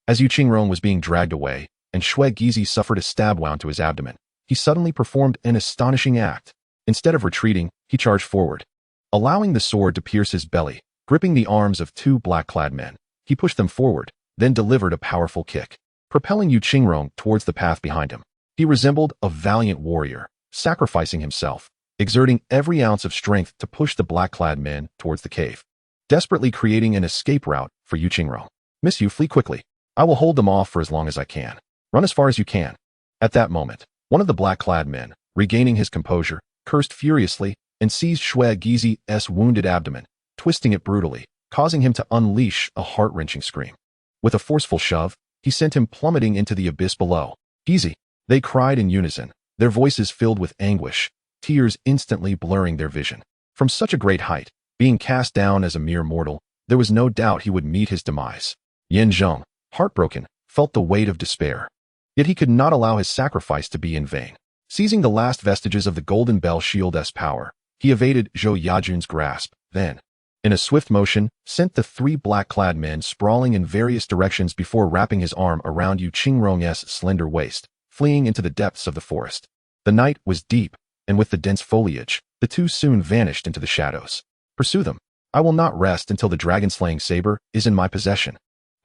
As Yu Qingrong was being dragged away, and Gizi suffered a stab wound to his abdomen, he suddenly performed an astonishing act. Instead of retreating, he charged forward. Allowing the sword to pierce his belly, gripping the arms of two black-clad men, he pushed them forward, then delivered a powerful kick, propelling Yu Qingrong towards the path behind him. He resembled a valiant warrior, sacrificing himself, exerting every ounce of strength to push the black-clad men towards the cave, desperately creating an escape route for Yu Qingrong. Miss Yu, flee quickly. I will hold them off for as long as I can. Run as far as you can. At that moment, one of the black-clad men, regaining his composure, cursed furiously and seized Shui Gizi's wounded abdomen, twisting it brutally, causing him to unleash a heart-wrenching scream. With a forceful shove, he sent him plummeting into the abyss below. Gizi! They cried in unison, their voices filled with anguish, tears instantly blurring their vision. From such a great height, being cast down as a mere mortal, there was no doubt he would meet his demise. Yin Zheng, heartbroken, felt the weight of despair. Yet he could not allow his sacrifice to be in vain. Seizing the last vestiges of the Golden Bell Shield's power, he evaded Zhou Yajun's grasp, then, in a swift motion, sent the three black-clad men sprawling in various directions before wrapping his arm around Yu Qingrong's slender waist, fleeing into the depths of the forest. The night was deep, and with the dense foliage, the two soon vanished into the shadows. Pursue them. I will not rest until the dragon-slaying saber is in my possession.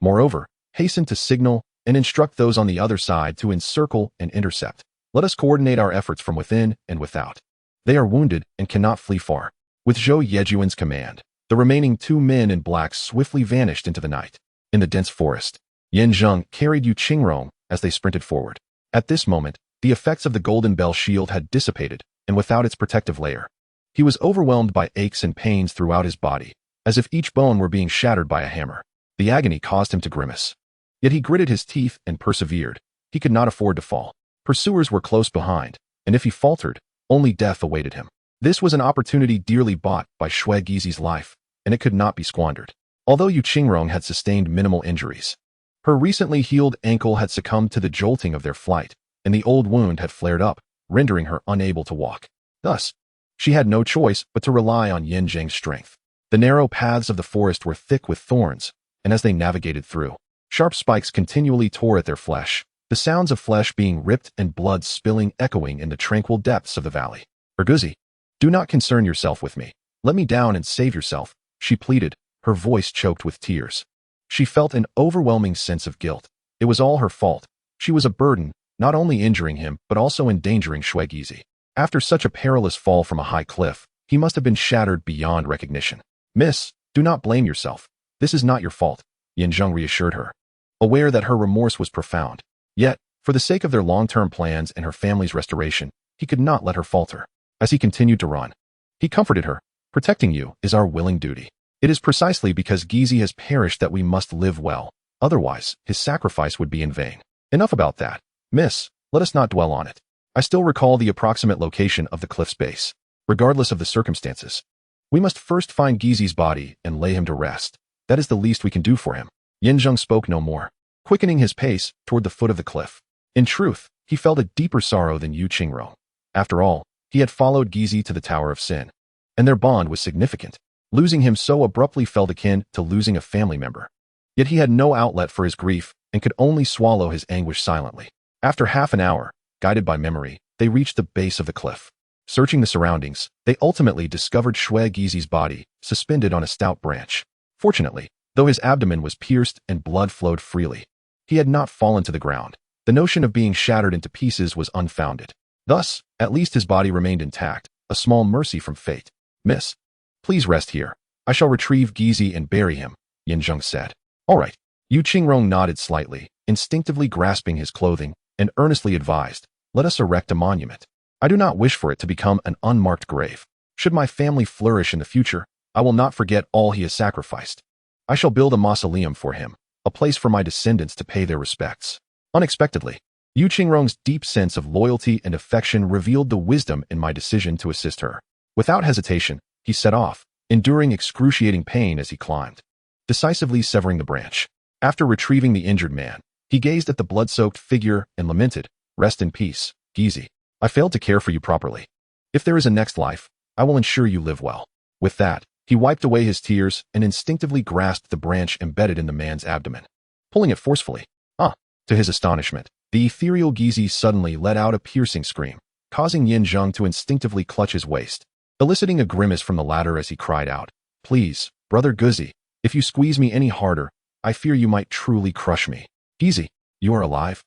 Moreover, hasten to signal and instruct those on the other side to encircle and intercept. Let us coordinate our efforts from within and without. They are wounded and cannot flee far. With Zhou Yejuan's command, the remaining two men in black swiftly vanished into the night. In the dense forest, Yin Zheng carried Yu Qingrong as they sprinted forward. At this moment, the effects of the Golden Bell Shield had dissipated, and without its protective layer, he was overwhelmed by aches and pains throughout his body, as if each bone were being shattered by a hammer. The agony caused him to grimace. Yet he gritted his teeth and persevered. He could not afford to fall. Pursuers were close behind, and if he faltered, only death awaited him. This was an opportunity dearly bought by Shui Gizi's life, and it could not be squandered. Although Yu Qingrong had sustained minimal injuries, her recently healed ankle had succumbed to the jolting of their flight, and the old wound had flared up, rendering her unable to walk. Thus, she had no choice but to rely on Yin Zheng's strength. The narrow paths of the forest were thick with thorns, and as they navigated through, sharp spikes continually tore at their flesh, the sounds of flesh being ripped and blood spilling echoing in the tranquil depths of the valley. Urguzi, do not concern yourself with me. Let me down and save yourself, she pleaded, her voice choked with tears. She felt an overwhelming sense of guilt. It was all her fault. She was a burden, not only injuring him, but also endangering Shui Gizi. After such a perilous fall from a high cliff, he must have been shattered beyond recognition. Miss, do not blame yourself. This is not your fault, Yin Zheng reassured her, aware that her remorse was profound. Yet, for the sake of their long-term plans and her family's restoration, he could not let her falter. As he continued to run, he comforted her. Protecting you is our willing duty. It is precisely because Gizi has perished that we must live well. Otherwise, his sacrifice would be in vain. Enough about that. Miss, let us not dwell on it. I still recall the approximate location of the cliff's base. Regardless of the circumstances, we must first find Gizi's body and lay him to rest. That is the least we can do for him. Yin Zheng spoke no more, quickening his pace toward the foot of the cliff. In truth, he felt a deeper sorrow than Yu Qingrong. After all, he had followed Gizi to the Tower of Sin, and their bond was significant. Losing him so abruptly felt akin to losing a family member. Yet he had no outlet for his grief and could only swallow his anguish silently. After half an hour, guided by memory, they reached the base of the cliff. Searching the surroundings, they ultimately discovered Shui Gizi's body, suspended on a stout branch. Fortunately, though his abdomen was pierced and blood flowed freely, he had not fallen to the ground. The notion of being shattered into pieces was unfounded. Thus, at least his body remained intact, a small mercy from fate. Miss, please rest here. I shall retrieve Gizi and bury him, Yin Zheng said. All right. Yu Qingrong nodded slightly, instinctively grasping his clothing, and earnestly advised, let us erect a monument. I do not wish for it to become an unmarked grave. Should my family flourish in the future, I will not forget all he has sacrificed. I shall build a mausoleum for him, a place for my descendants to pay their respects. Unexpectedly, Yu Qingrong's deep sense of loyalty and affection revealed the wisdom in my decision to assist her. Without hesitation, he set off, enduring excruciating pain as he climbed, decisively severing the branch. After retrieving the injured man, he gazed at the blood-soaked figure and lamented, rest in peace, Gizi. I failed to care for you properly. If there is a next life, I will ensure you live well. With that, he wiped away his tears and instinctively grasped the branch embedded in the man's abdomen, pulling it forcefully. To his astonishment, the ethereal Gizi suddenly let out a piercing scream. causing Yin Zheng to instinctively clutch his waist, eliciting a grimace from the latter as he cried out, "Please, Brother Guzi, if you squeeze me any harder, I fear you might truly crush me. Guzi, you are alive?"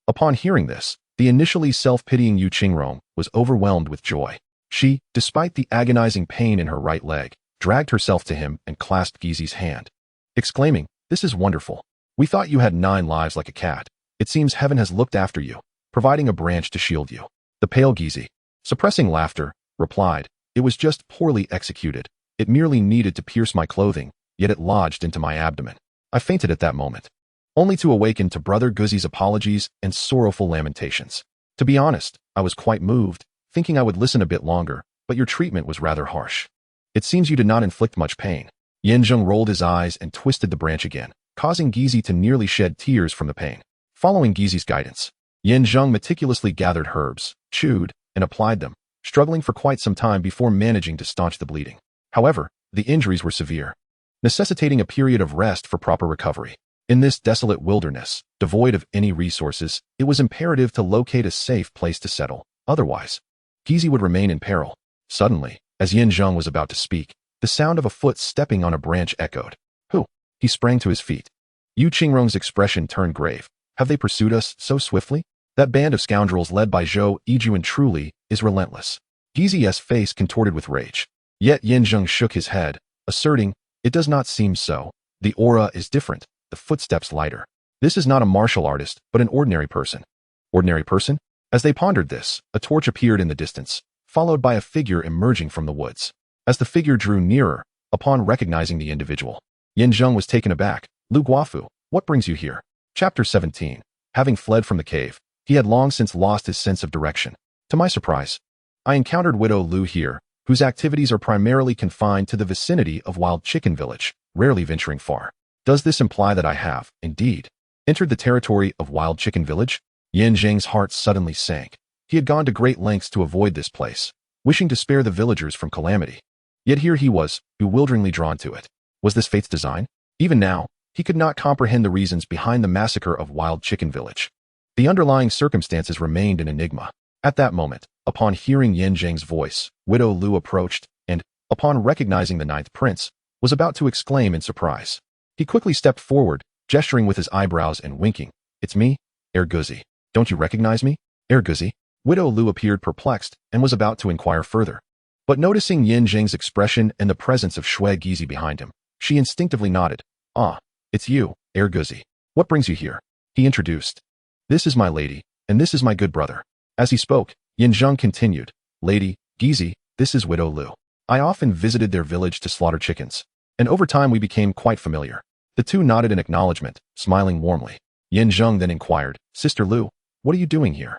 Upon hearing this, the initially self-pitying Yu Qingrong was overwhelmed with joy. She, despite the agonizing pain in her right leg, dragged herself to him and clasped Gizi's hand, exclaiming, "This is wonderful. We thought you had 9 lives like a cat. It seems heaven has looked after you, providing a branch to shield you." The pale Gizi, suppressing laughter, replied, "It was just poorly executed. It merely needed to pierce my clothing, yet it lodged into my abdomen. I fainted at that moment, only to awaken to Brother Guzi's apologies and sorrowful lamentations. To be honest, I was quite moved, thinking I would listen a bit longer, but your treatment was rather harsh. It seems you did not inflict much pain." Yin Zheng rolled his eyes and twisted the branch again, causing Gizi to nearly shed tears from the pain. Following Gizi's guidance, Yin Zheng meticulously gathered herbs, chewed, and applied them, struggling for quite some time before managing to staunch the bleeding. However, the injuries were severe, necessitating a period of rest for proper recovery. In this desolate wilderness, devoid of any resources, it was imperative to locate a safe place to settle. Otherwise, Gizi would remain in peril. Suddenly, as Yin Zheng was about to speak, the sound of a foot stepping on a branch echoed. "Who?" He sprang to his feet. Yu Qingrong's expression turned grave. "Have they pursued us so swiftly? That band of scoundrels led by Zhou Yijuan truly is relentless." Gizi's face contorted with rage. Yet Yin Zheng shook his head, asserting, "It does not seem so. The aura is different, the footsteps lighter. This is not a martial artist, but an ordinary person." Ordinary person? As they pondered this, a torch appeared in the distance, followed by a figure emerging from the woods. As the figure drew nearer, upon recognizing the individual, Yin Zheng was taken aback. "Lu Guafu, what brings you here?" Chapter 17. Having fled from the cave, he had long since lost his sense of direction. To my surprise, I encountered Widow Lu here, whose activities are primarily confined to the vicinity of Wild Chicken Village, rarely venturing far. Does this imply that I have, indeed, entered the territory of Wild Chicken Village? Yin Zheng's heart suddenly sank. He had gone to great lengths to avoid this place, wishing to spare the villagers from calamity. Yet here he was, bewilderingly drawn to it. Was this fate's design? Even now, he could not comprehend the reasons behind the massacre of Wild Chicken Village. The underlying circumstances remained an enigma. At that moment, upon hearing Yin Zheng's voice, Widow Lu approached and, upon recognizing the 9th prince, was about to exclaim in surprise. He quickly stepped forward, gesturing with his eyebrows and winking. "It's me, Guzi. Don't you recognize me, Guzi?" Widow Lu appeared perplexed and was about to inquire further. But noticing Yin Zheng's expression and the presence of Shui Gizi behind him, she instinctively nodded. "Ah, it's you, Guzi. What brings you here?" He introduced. "This is my lady, and this is my good brother." As he spoke, Yin Zheng continued, "Lady Gizi, this is Widow Lu. I often visited their village to slaughter chickens, and over time we became quite familiar." The two nodded in acknowledgement, smiling warmly. Yin Zheng then inquired, "Sister Lu, what are you doing here?"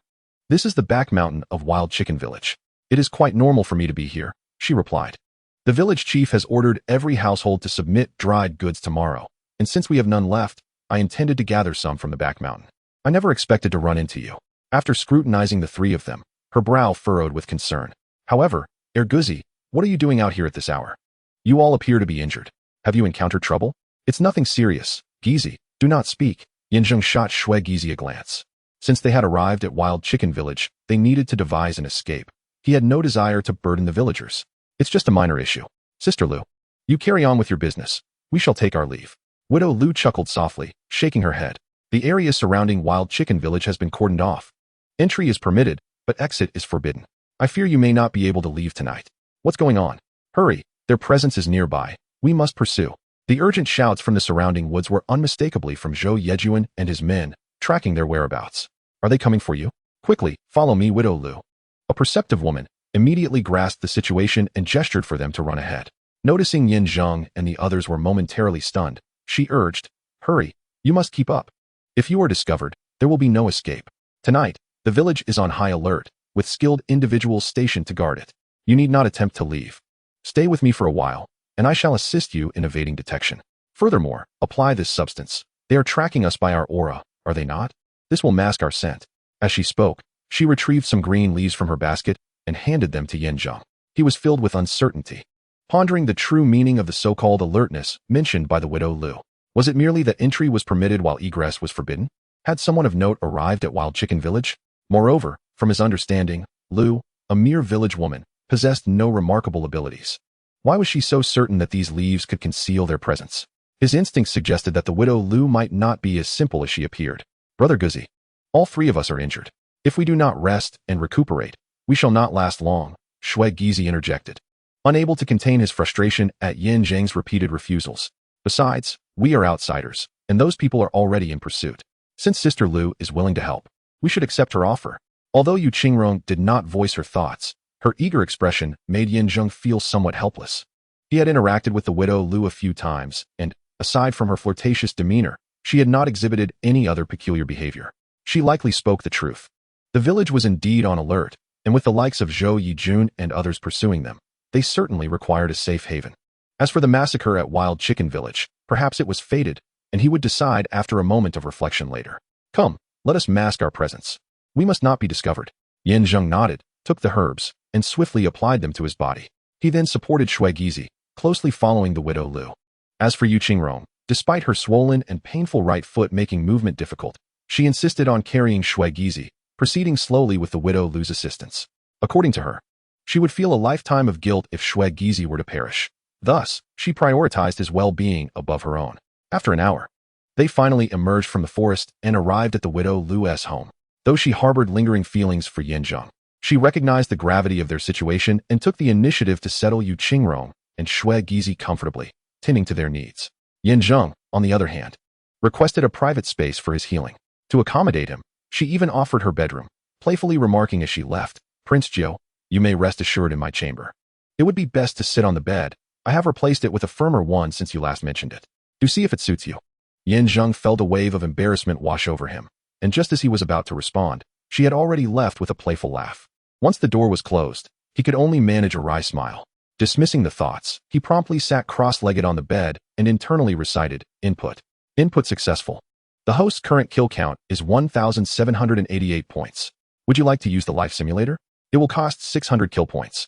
"This is the back mountain of Wild Chicken Village. It is quite normal for me to be here," she replied. "The village chief has ordered every household to submit dried goods tomorrow, and since we have none left, I intended to gather some from the back mountain. I never expected to run into you." After scrutinizing the 3 of them, her brow furrowed with concern. "However, Guzi, what are you doing out here at this hour? You all appear to be injured. Have you encountered trouble?" "It's nothing serious. Gizi, do not speak." Yin Zheng shot Shui Gizi a glance. Since they had arrived at Wild Chicken Village, they needed to devise an escape. He had no desire to burden the villagers. "It's just a minor issue. Sister Lu, you carry on with your business. We shall take our leave." Widow Lu chuckled softly, shaking her head. "The area surrounding Wild Chicken Village has been cordoned off. Entry is permitted, but exit is forbidden. I fear you may not be able to leave tonight." "What's going on? Hurry, their presence is nearby. We must pursue." The urgent shouts from the surrounding woods were unmistakably from Zhou Yijuan and his men, tracking their whereabouts. "Are they coming for you? Quickly, follow me." Widow Lu, a perceptive woman, immediately grasped the situation and gestured for them to run ahead. Noticing Yin Zheng and the others were momentarily stunned, she urged, "Hurry, you must keep up. If you are discovered, there will be no escape. Tonight, the village is on high alert, with skilled individuals stationed to guard it. You need not attempt to leave. Stay with me for a while, and I shall assist you in evading detection. Furthermore, apply this substance. They are tracking us by our aura, are they not? This will mask our scent." As she spoke, she retrieved some green leaves from her basket and handed them to Yin Zheng. He was filled with uncertainty, pondering the true meaning of the so-called alertness mentioned by the Widow Lu. Was it merely that entry was permitted while egress was forbidden? Had someone of note arrived at Wild Chicken Village? Moreover, from his understanding, Lu, a mere village woman, possessed no remarkable abilities. Why was she so certain that these leaves could conceal their presence? His instincts suggested that the widow Lu might not be as simple as she appeared. Brother Guzi, all three of us are injured. If we do not rest and recuperate, we shall not last long, Shui Gizi interjected, unable to contain his frustration at Yin Zheng's repeated refusals. Besides, we are outsiders, and those people are already in pursuit. Since Sister Lu is willing to help, we should accept her offer. Although Yu Qingrong did not voice her thoughts, her eager expression made Yin Zheng feel somewhat helpless. He had interacted with the widow Lu a few times, and, aside from her flirtatious demeanor, she had not exhibited any other peculiar behavior. She likely spoke the truth. The village was indeed on alert, and with the likes of Zhou Yijun and others pursuing them, they certainly required a safe haven. As for the massacre at Wild Chicken Village, perhaps it was fated, and he would decide after a moment of reflection later. Come, let us mask our presence. We must not be discovered. Yin Zheng nodded, took the herbs, and swiftly applied them to his body. He then supported Shui Gizi, closely following the widow Lu. As for Yu Qingrong, despite her swollen and painful right foot making movement difficult, she insisted on carrying Shui Gizi, proceeding slowly with the widow Lu's assistance. According to her, she would feel a lifetime of guilt if Shui Gizi were to perish. Thus, she prioritized his well-being above her own. After an hour, they finally emerged from the forest and arrived at the widow Lu's home. Though she harbored lingering feelings for Yin Zheng, she recognized the gravity of their situation and took the initiative to settle Yu Qingrong and Shui Gizi comfortably, tending to their needs. Yin Zheng, on the other hand, requested a private space for his healing. To accommodate him, she even offered her bedroom, playfully remarking as she left, "Prince Jiu, you may rest assured in my chamber. It would be best to sit on the bed. I have replaced it with a firmer one since you last mentioned it. Do see if it suits you." Yin Zheng felt a wave of embarrassment wash over him, and just as he was about to respond, she had already left with a playful laugh. Once the door was closed, he could only manage a wry smile. Dismissing the thoughts, he promptly sat cross-legged on the bed and internally recited, "Input. Input successful. The host's current kill count is 1,788 points. Would you like to use the life simulator? It will cost 600 kill points."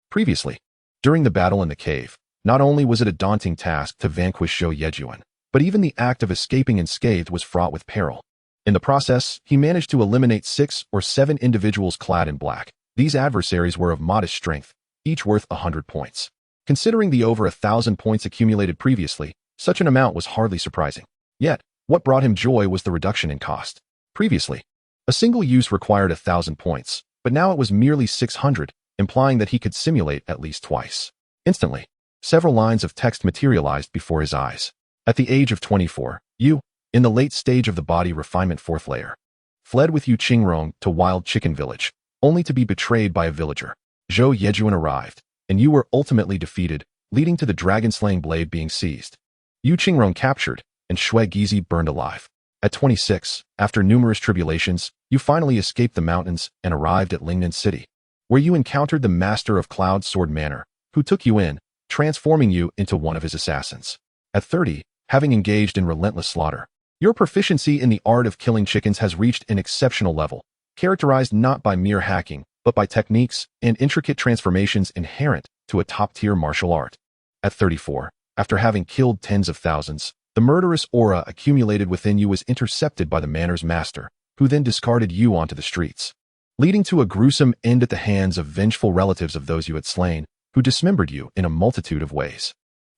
Previously, during the battle in the cave, not only was it a daunting task to vanquish Zhou Yejuan, but even the act of escaping unscathed was fraught with peril. In the process, he managed to eliminate 6 or 7 individuals clad in black. These adversaries were of modest strength, each worth 100 points. Considering the over 1,000 points accumulated previously, such an amount was hardly surprising. Yet, what brought him joy was the reduction in cost. Previously, a single use required 1,000 points, but now it was merely 600, implying that he could simulate at least twice. Instantly, several lines of text materialized before his eyes. At the age of 24, you, in the late stage of the body refinement 4th layer, fled with Yu Qingrong to Wild Chicken Village, only to be betrayed by a villager. Zhou Yejuan arrived, and you were ultimately defeated, leading to the dragon-slaying blade being seized. Yu Qingrong captured, and Shui Gizi burned alive. At 26, after numerous tribulations, you finally escaped the mountains and arrived at Lingnan City, where you encountered the master of Cloud Sword Manor, who took you in, transforming you into one of his assassins. At 30, having engaged in relentless slaughter, your proficiency in the art of killing chickens has reached an exceptional level, characterized not by mere hacking, but by techniques and intricate transformations inherent to a top-tier martial art. At 34, after having killed tens of thousands, the murderous aura accumulated within you was intercepted by the manor's master, who then discarded you onto the streets, leading to a gruesome end at the hands of vengeful relatives of those you had slain, who dismembered you in a multitude of ways.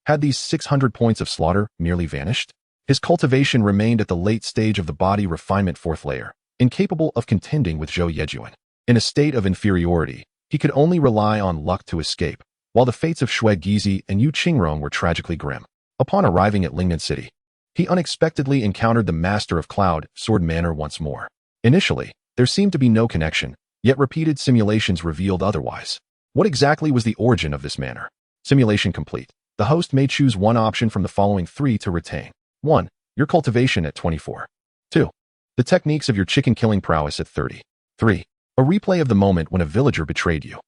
Had these 600 points of slaughter merely vanished? His cultivation remained at the late stage of the body refinement 4th layer, incapable of contending with Zhou Yejuan. In a state of inferiority, he could only rely on luck to escape, while the fates of Shui Gizi and Yu Qingrong were tragically grim. Upon arriving at Lingnan City, he unexpectedly encountered the master of Cloud Sword Manor once more. Initially, there seemed to be no connection, yet repeated simulations revealed otherwise. What exactly was the origin of this manor? Simulation complete. The host may choose one option from the following 3 to retain. 1. Your cultivation at 24. 2. The techniques of your chicken killing prowess at 30. 3. A replay of the moment when a villager betrayed you.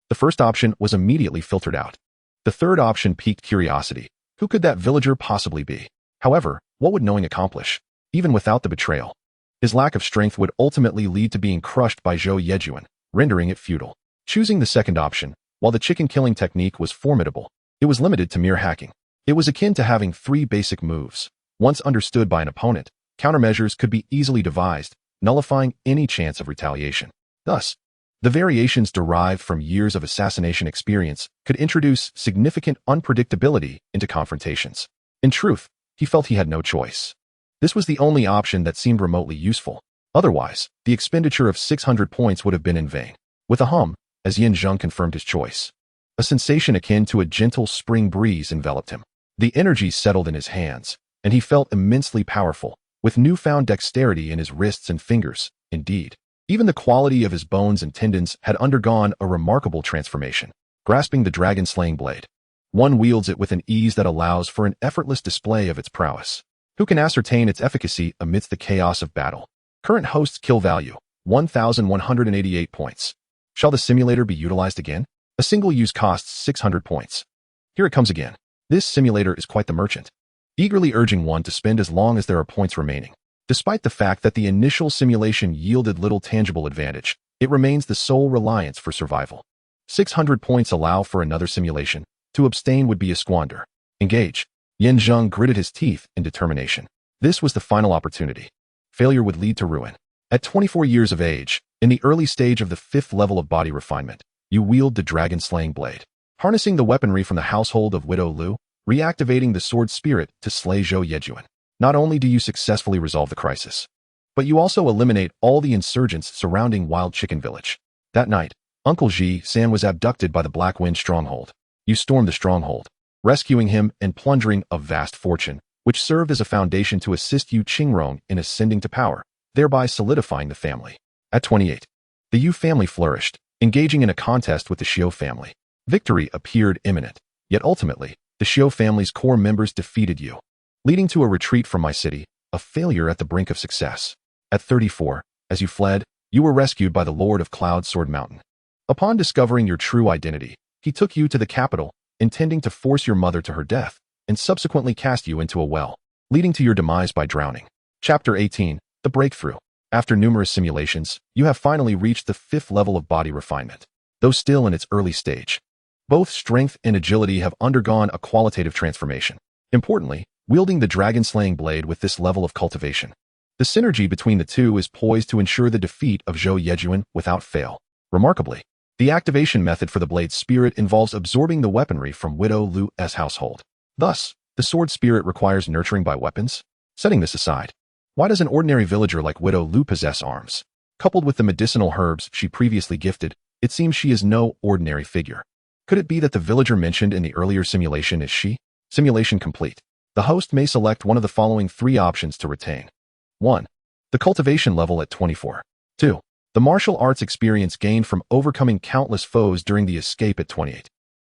The first option was immediately filtered out. The third option piqued curiosity. Who could that villager possibly be? However, what would knowing accomplish? Even without the betrayal, his lack of strength would ultimately lead to being crushed by Zhou Yejuan, rendering it futile. Choosing the second option, while the chicken killing technique was formidable, it was limited to mere hacking. It was akin to having 3 basic moves. Once understood by an opponent, countermeasures could be easily devised, nullifying any chance of retaliation. Thus, The variations derived from years of assassination experience could introduce significant unpredictability into confrontations. In truth, he felt he had no choice. This was the only option that seemed remotely useful. Otherwise, the expenditure of 600 points would have been in vain. With a hum, as Zheng confirmed his choice, a sensation akin to a gentle spring breeze enveloped him. The energy settled in his hands, and he felt immensely powerful, with newfound dexterity in his wrists and fingers. Indeed, even the quality of his bones and tendons had undergone a remarkable transformation. Grasping the dragon-slaying blade, one wields it with an ease that allows for an effortless display of its prowess. Who can ascertain its efficacy amidst the chaos of battle? Current host's kill value, 1,188 points. Shall the simulator be utilized again? A single use costs 600 points. Here it comes again. This simulator is quite the merchant, eagerly urging one to spend as long as there are points remaining. Despite the fact that the initial simulation yielded little tangible advantage, it remains the sole reliance for survival. 600 points allow for another simulation. To abstain would be a squander. Engage. Zheng gritted his teeth in determination. This was the final opportunity. Failure would lead to ruin. At 24 years of age, in the early stage of the 5th level of body refinement, you wield the dragon-slaying blade. Harnessing the weaponry from the household of Widow Lu, reactivating the sword spirit to slay Zhou Yejuan. Not only do you successfully resolve the crisis, but you also eliminate all the insurgents surrounding Wild Chicken Village. That night, Uncle Ji San was abducted by the Black Wind stronghold. You stormed the stronghold, rescuing him and plundering a vast fortune, which served as a foundation to assist Yu Qingrong in ascending to power, thereby solidifying the family. At 28, the Yu family flourished, engaging in a contest with the Xiu family. Victory appeared imminent, yet ultimately, the Xiu family's core members defeated Yu, leading to a retreat from my city, a failure at the brink of success. At 34, as you fled, you were rescued by the Lord of Cloud Sword Mountain. Upon discovering your true identity, he took you to the capital, intending to force your mother to her death, and subsequently cast you into a well, leading to your demise by drowning. Chapter 18, The Breakthrough. After numerous simulations, you have finally reached the 5th level of body refinement. Though still in its early stage, both strength and agility have undergone a qualitative transformation. Importantly, wielding the dragon-slaying blade with this level of cultivation, the synergy between the two is poised to ensure the defeat of Zhou Yejuan without fail. Remarkably, the activation method for the blade's spirit involves absorbing the weaponry from Widow Lu's household. Thus, the sword spirit requires nurturing by weapons. Setting this aside, why does an ordinary villager like Widow Lu possess arms? Coupled with the medicinal herbs she previously gifted, it seems she is no ordinary figure. Could it be that the villager mentioned in the earlier simulation is she? Simulation complete. The host may select one of the following 3 options to retain. 1. The cultivation level at 24. 2. The martial arts experience gained from overcoming countless foes during the escape at 28.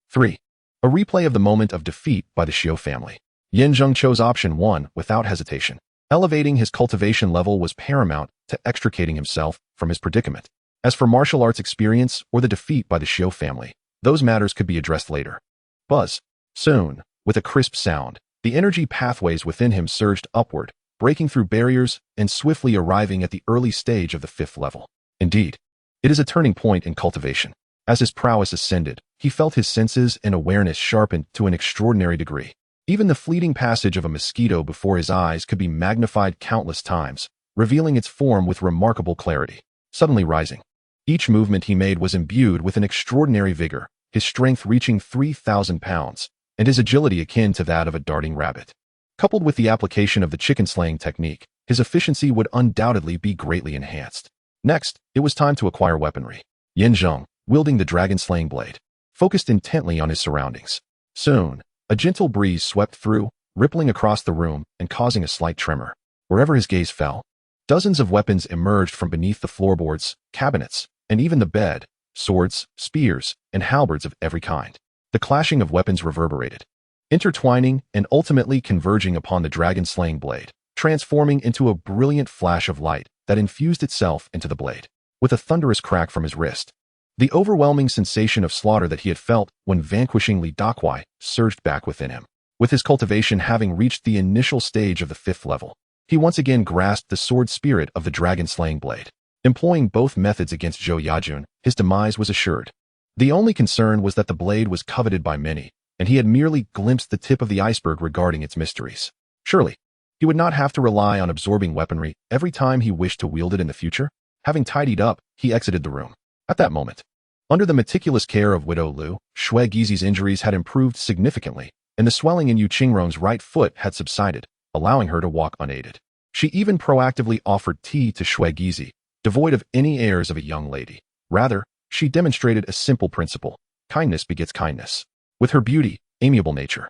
3. A replay of the moment of defeat by the Xiu family. Zheng chose option 1 without hesitation. Elevating his cultivation level was paramount to extricating himself from his predicament. As for martial arts experience or the defeat by the Xiu family, those matters could be addressed later. Buzz. Soon, with a crisp sound, the energy pathways within him surged upward, breaking through barriers and swiftly arriving at the early stage of the 5th level. Indeed, it is a turning point in cultivation. As his prowess ascended, he felt his senses and awareness sharpened to an extraordinary degree. Even the fleeting passage of a mosquito before his eyes could be magnified countless times, revealing its form with remarkable clarity. Suddenly rising, each movement he made was imbued with an extraordinary vigor, his strength reaching 3,000 pounds, and his agility akin to that of a darting rabbit. Coupled with the application of the chicken-slaying technique, his efficiency would undoubtedly be greatly enhanced. Next, it was time to acquire weaponry. Zheng, wielding the dragon-slaying blade, focused intently on his surroundings. Soon, a gentle breeze swept through, rippling across the room and causing a slight tremor. Wherever his gaze fell, dozens of weapons emerged from beneath the floorboards, cabinets, and even the bed, swords, spears, and halberds of every kind. The clashing of weapons reverberated, intertwining and ultimately converging upon the dragon-slaying blade, transforming into a brilliant flash of light that infused itself into the blade. With a thunderous crack from his wrist, the overwhelming sensation of slaughter that he had felt when vanquishing Li Dakuai surged back within him. With his cultivation having reached the initial stage of the 5th level, he once again grasped the sword spirit of the dragon-slaying blade. Employing both methods against Zhou Yejuan, his demise was assured. The only concern was that the blade was coveted by many, and he had merely glimpsed the tip of the iceberg regarding its mysteries. Surely, he would not have to rely on absorbing weaponry every time he wished to wield it in the future. Having tidied up, he exited the room. At that moment, under the meticulous care of Widow Lu, Shui Gizi's injuries had improved significantly, and the swelling in Yu Qingrong's right foot had subsided, allowing her to walk unaided. She even proactively offered tea to Shui Gizi, devoid of any airs of a young lady. Rather, she demonstrated a simple principle: kindness begets kindness. With her beauty, amiable nature,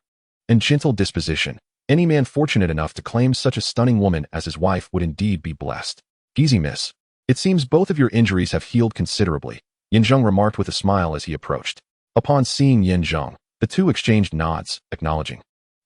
and gentle disposition, any man fortunate enough to claim such a stunning woman as his wife would indeed be blessed. Gizi, miss, it seems both of your injuries have healed considerably, Yin Zheng remarked with a smile as he approached. Upon seeing Yin Zheng, the two exchanged nods, acknowledging.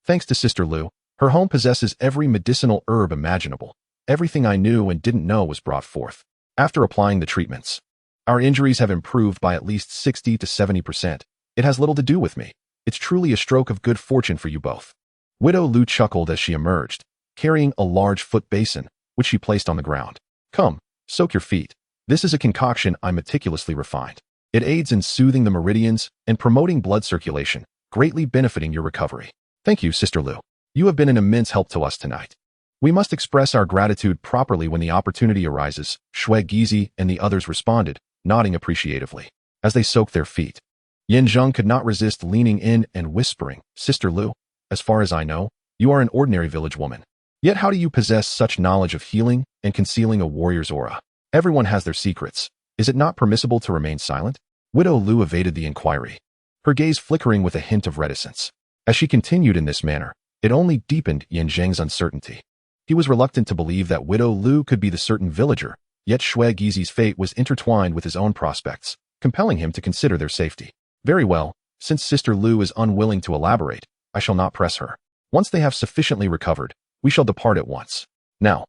Thanks to Sister Lu, her home possesses every medicinal herb imaginable. Everything I knew and didn't know was brought forth. After applying the treatments, our injuries have improved by at least 60 to 70%. It has little to do with me. It's truly a stroke of good fortune for you both. Widow Lu chuckled as she emerged, carrying a large foot basin, which she placed on the ground. Come, soak your feet. This is a concoction I meticulously refined. It aids in soothing the meridians and promoting blood circulation, greatly benefiting your recovery. Thank you, Sister Lu. You have been an immense help to us tonight. We must express our gratitude properly when the opportunity arises, Shui Gizi and the others responded, nodding appreciatively. As they soaked their feet, Yin Zheng could not resist leaning in and whispering, Sister Lu, as far as I know, you are an ordinary village woman. Yet how do you possess such knowledge of healing and concealing a warrior's aura? Everyone has their secrets. Is it not permissible to remain silent? Widow Lu evaded the inquiry, her gaze flickering with a hint of reticence. As she continued in this manner, it only deepened Yin Zheng's uncertainty. He was reluctant to believe that Widow Lu could be the certain villager, yet Shui Gizi's fate was intertwined with his own prospects, compelling him to consider their safety. Very well, since Sister Lu is unwilling to elaborate, I shall not press her. Once they have sufficiently recovered, we shall depart at once. Now,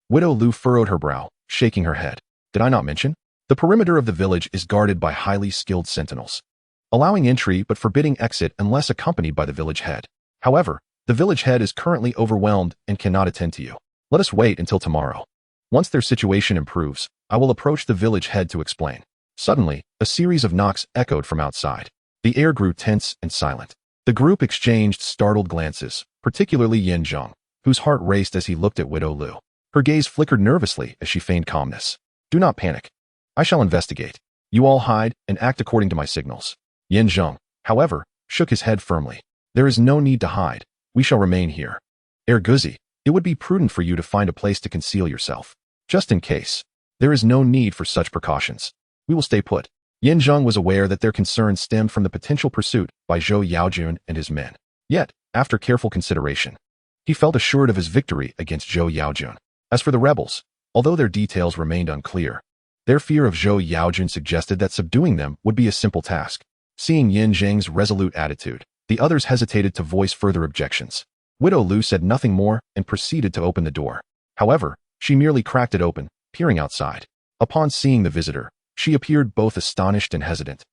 Widow Lu furrowed her brow, shaking her head. Did I not mention? The perimeter of the village is guarded by highly skilled sentinels, allowing entry but forbidding exit unless accompanied by the village head. However, the village head is currently overwhelmed and cannot attend to you. Let us wait until tomorrow. Once their situation improves, I will approach the village head to explain. Suddenly, a series of knocks echoed from outside. The air grew tense and silent. The group exchanged startled glances, particularly Yin Zheng, whose heart raced as he looked at Widow Lu. Her gaze flickered nervously as she feigned calmness. Do not panic. I shall investigate. You all hide and act according to my signals. Yin Zheng, however, shook his head firmly. There is no need to hide. We shall remain here. Guzi, it would be prudent for you to find a place to conceal yourself. Just in case. There is no need for such precautions. We will stay put. Yin Zheng was aware that their concern stemmed from the potential pursuit by Zhou Yaojun and his men. Yet, after careful consideration, he felt assured of his victory against Zhou Yaojun. As for the rebels, although their details remained unclear, their fear of Zhou Yaojun suggested that subduing them would be a simple task. Seeing Yin Zheng's resolute attitude, the others hesitated to voice further objections. Widow Lu said nothing more and proceeded to open the door. However, she merely cracked it open, peering outside. Upon seeing the visitor, she appeared both astonished and hesitant,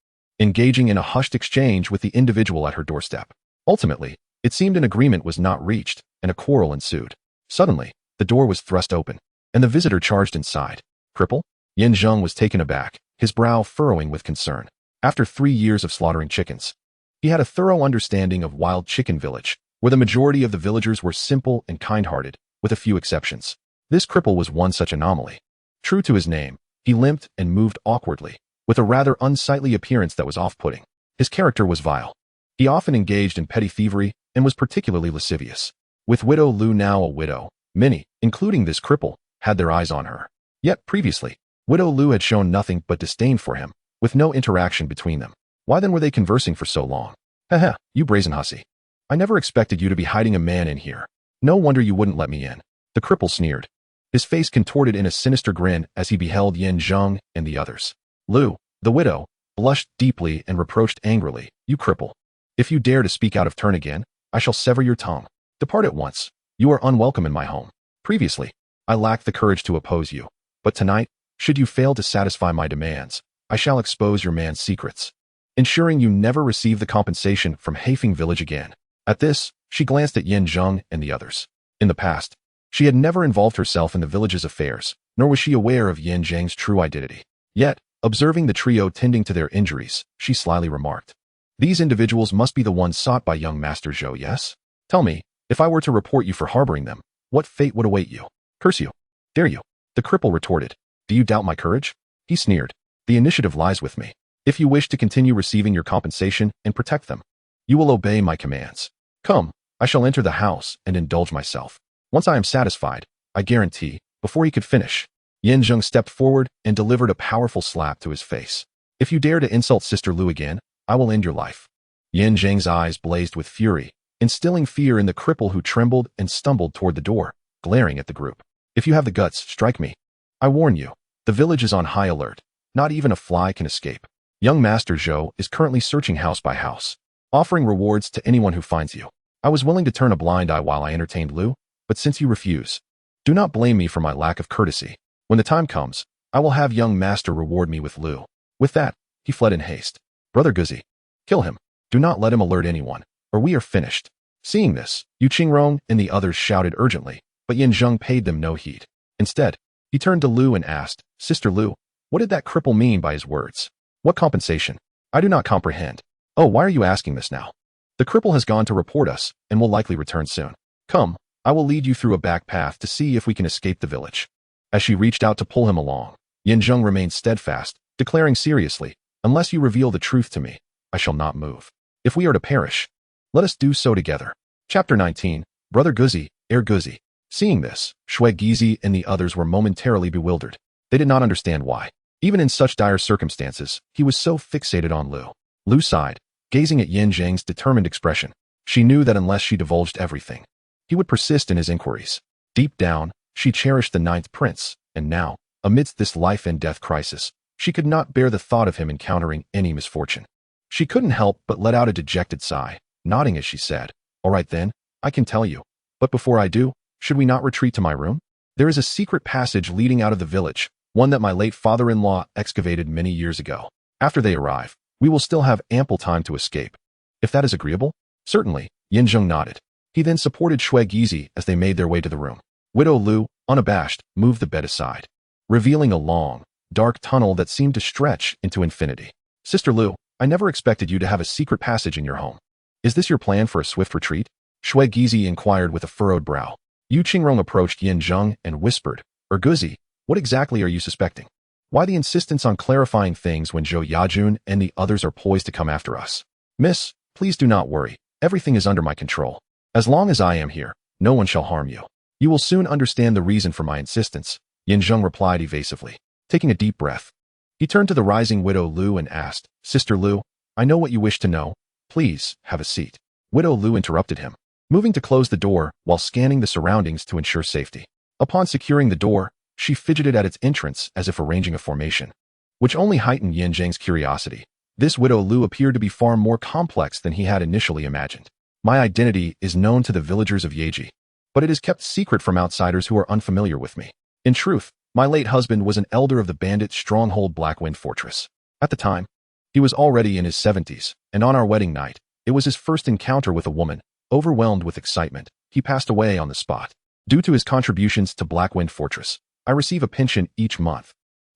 engaging in a hushed exchange with the individual at her doorstep. Ultimately, it seemed an agreement was not reached, and a quarrel ensued. Suddenly, the door was thrust open, and the visitor charged inside. Cripple? Yin Zheng was taken aback, his brow furrowing with concern. After 3 years of slaughtering chickens, he had a thorough understanding of Wild Chicken Village, where the majority of the villagers were simple and kind-hearted, with a few exceptions. This cripple was one such anomaly. True to his name, he limped and moved awkwardly, with a rather unsightly appearance that was off-putting. His character was vile. He often engaged in petty thievery and was particularly lascivious. With Widow Lu now a widow, many, including this cripple, had their eyes on her. Yet previously, Widow Lu had shown nothing but disdain for him, with no interaction between them. Why then were they conversing for so long? Haha, you brazen hussy. I never expected you to be hiding a man in here. No wonder you wouldn't let me in. The cripple sneered, his face contorted in a sinister grin as he beheld Yin Zheng and the others. Lu, the widow, blushed deeply and reproached angrily, You cripple. If you dare to speak out of turn again, I shall sever your tongue. Depart at once. You are unwelcome in my home. Previously, I lacked the courage to oppose you, but tonight, should you fail to satisfy my demands, I shall expose your man's secrets, ensuring you never receive the compensation from Haifeng village again. At this, she glanced at Yin Zheng and the others. In the past, she had never involved herself in the village's affairs, nor was she aware of Yin Zheng's true identity. Yet, observing the trio tending to their injuries, she slyly remarked, These individuals must be the ones sought by young Master Zhou, yes? Tell me, if I were to report you for harboring them, what fate would await you? Curse you. Dare you? The cripple retorted. Do you doubt my courage? He sneered. The initiative lies with me. If you wish to continue receiving your compensation and protect them, you will obey my commands. Come, I shall enter the house and indulge myself. Once I am satisfied, I guarantee." Before he could finish, Zheng stepped forward and delivered a powerful slap to his face. "If you dare to insult Sister Lu again, I will end your life." Zheng's eyes blazed with fury, instilling fear in the cripple who trembled and stumbled toward the door, glaring at the group. "If you have the guts, strike me. I warn you, the village is on high alert. Not even a fly can escape. Young Master Zhou is currently searching house by house, offering rewards to anyone who finds you. I was willing to turn a blind eye while I entertained Lu, but since you refuse, do not blame me for my lack of courtesy. When the time comes, I will have young Master reward me with Lu." With that, he fled in haste. "Brother Guzi, kill him. Do not let him alert anyone, or we are finished." Seeing this, Yu Qingrong and the others shouted urgently, but Zheng paid them no heed. Instead, he turned to Lu and asked, "Sister Lu, what did that cripple mean by his words? What compensation? I do not comprehend." "Oh, why are you asking this now? The cripple has gone to report us and will likely return soon. Come, I will lead you through a back path to see if we can escape the village." As she reached out to pull him along, Zheng remained steadfast, declaring seriously, "Unless you reveal the truth to me, I shall not move. If we are to perish, let us do so together." Chapter 19, Brother Guzi, Heir Guzi. Seeing this, Shui Gizi and the others were momentarily bewildered. They did not understand why. Even in such dire circumstances, he was so fixated on Lu. Lu sighed, gazing at Zheng's determined expression. She knew that unless she divulged everything, he would persist in his inquiries. Deep down, she cherished the ninth prince, and now, amidst this life and death crisis, she could not bear the thought of him encountering any misfortune. She couldn't help but let out a dejected sigh, nodding as she said, "All right then, I can tell you. But before I do, should we not retreat to my room? There is a secret passage leading out of the village, one that my late father-in-law excavated many years ago. After they arrive, we will still have ample time to escape. If that is agreeable?" "Certainly," Zheng nodded. He then supported Shui Gizi as they made their way to the room. Widow Lu, unabashed, moved the bed aside, revealing a long, dark tunnel that seemed to stretch into infinity. "Sister Lu, I never expected you to have a secret passage in your home. Is this your plan for a swift retreat?" Shui Gizi inquired with a furrowed brow. Yu Qingrong approached Zheng and whispered, "Guzi, what exactly are you suspecting? Why the insistence on clarifying things when Zhou Yajun and the others are poised to come after us?" "Miss, please do not worry. Everything is under my control. As long as I am here, no one shall harm you. You will soon understand the reason for my insistence," Zheng replied evasively. Taking a deep breath, he turned to the rising Widow Lu and asked, "Sister Lu, I know what you wish to know. Please, have a seat." Widow Lu interrupted him, moving to close the door while scanning the surroundings to ensure safety. Upon securing the door, she fidgeted at its entrance as if arranging a formation, which only heightened Zheng's curiosity. This Widow Lu appeared to be far more complex than he had initially imagined. "My identity is known to the villagers of Yeji, but it is kept secret from outsiders who are unfamiliar with me. In truth, my late husband was an elder of the bandit stronghold Blackwind Fortress. At the time, he was already in his 70s, and on our wedding night, it was his first encounter with a woman. Overwhelmed with excitement, he passed away on the spot. Due to his contributions to Blackwind Fortress, I receive a pension each month.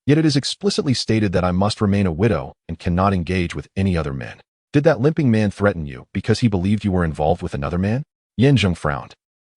Yet it is explicitly stated that I must remain a widow and cannot engage with any other men. Did that limping man threaten you because he believed you were involved with another man?" Zheng frowned.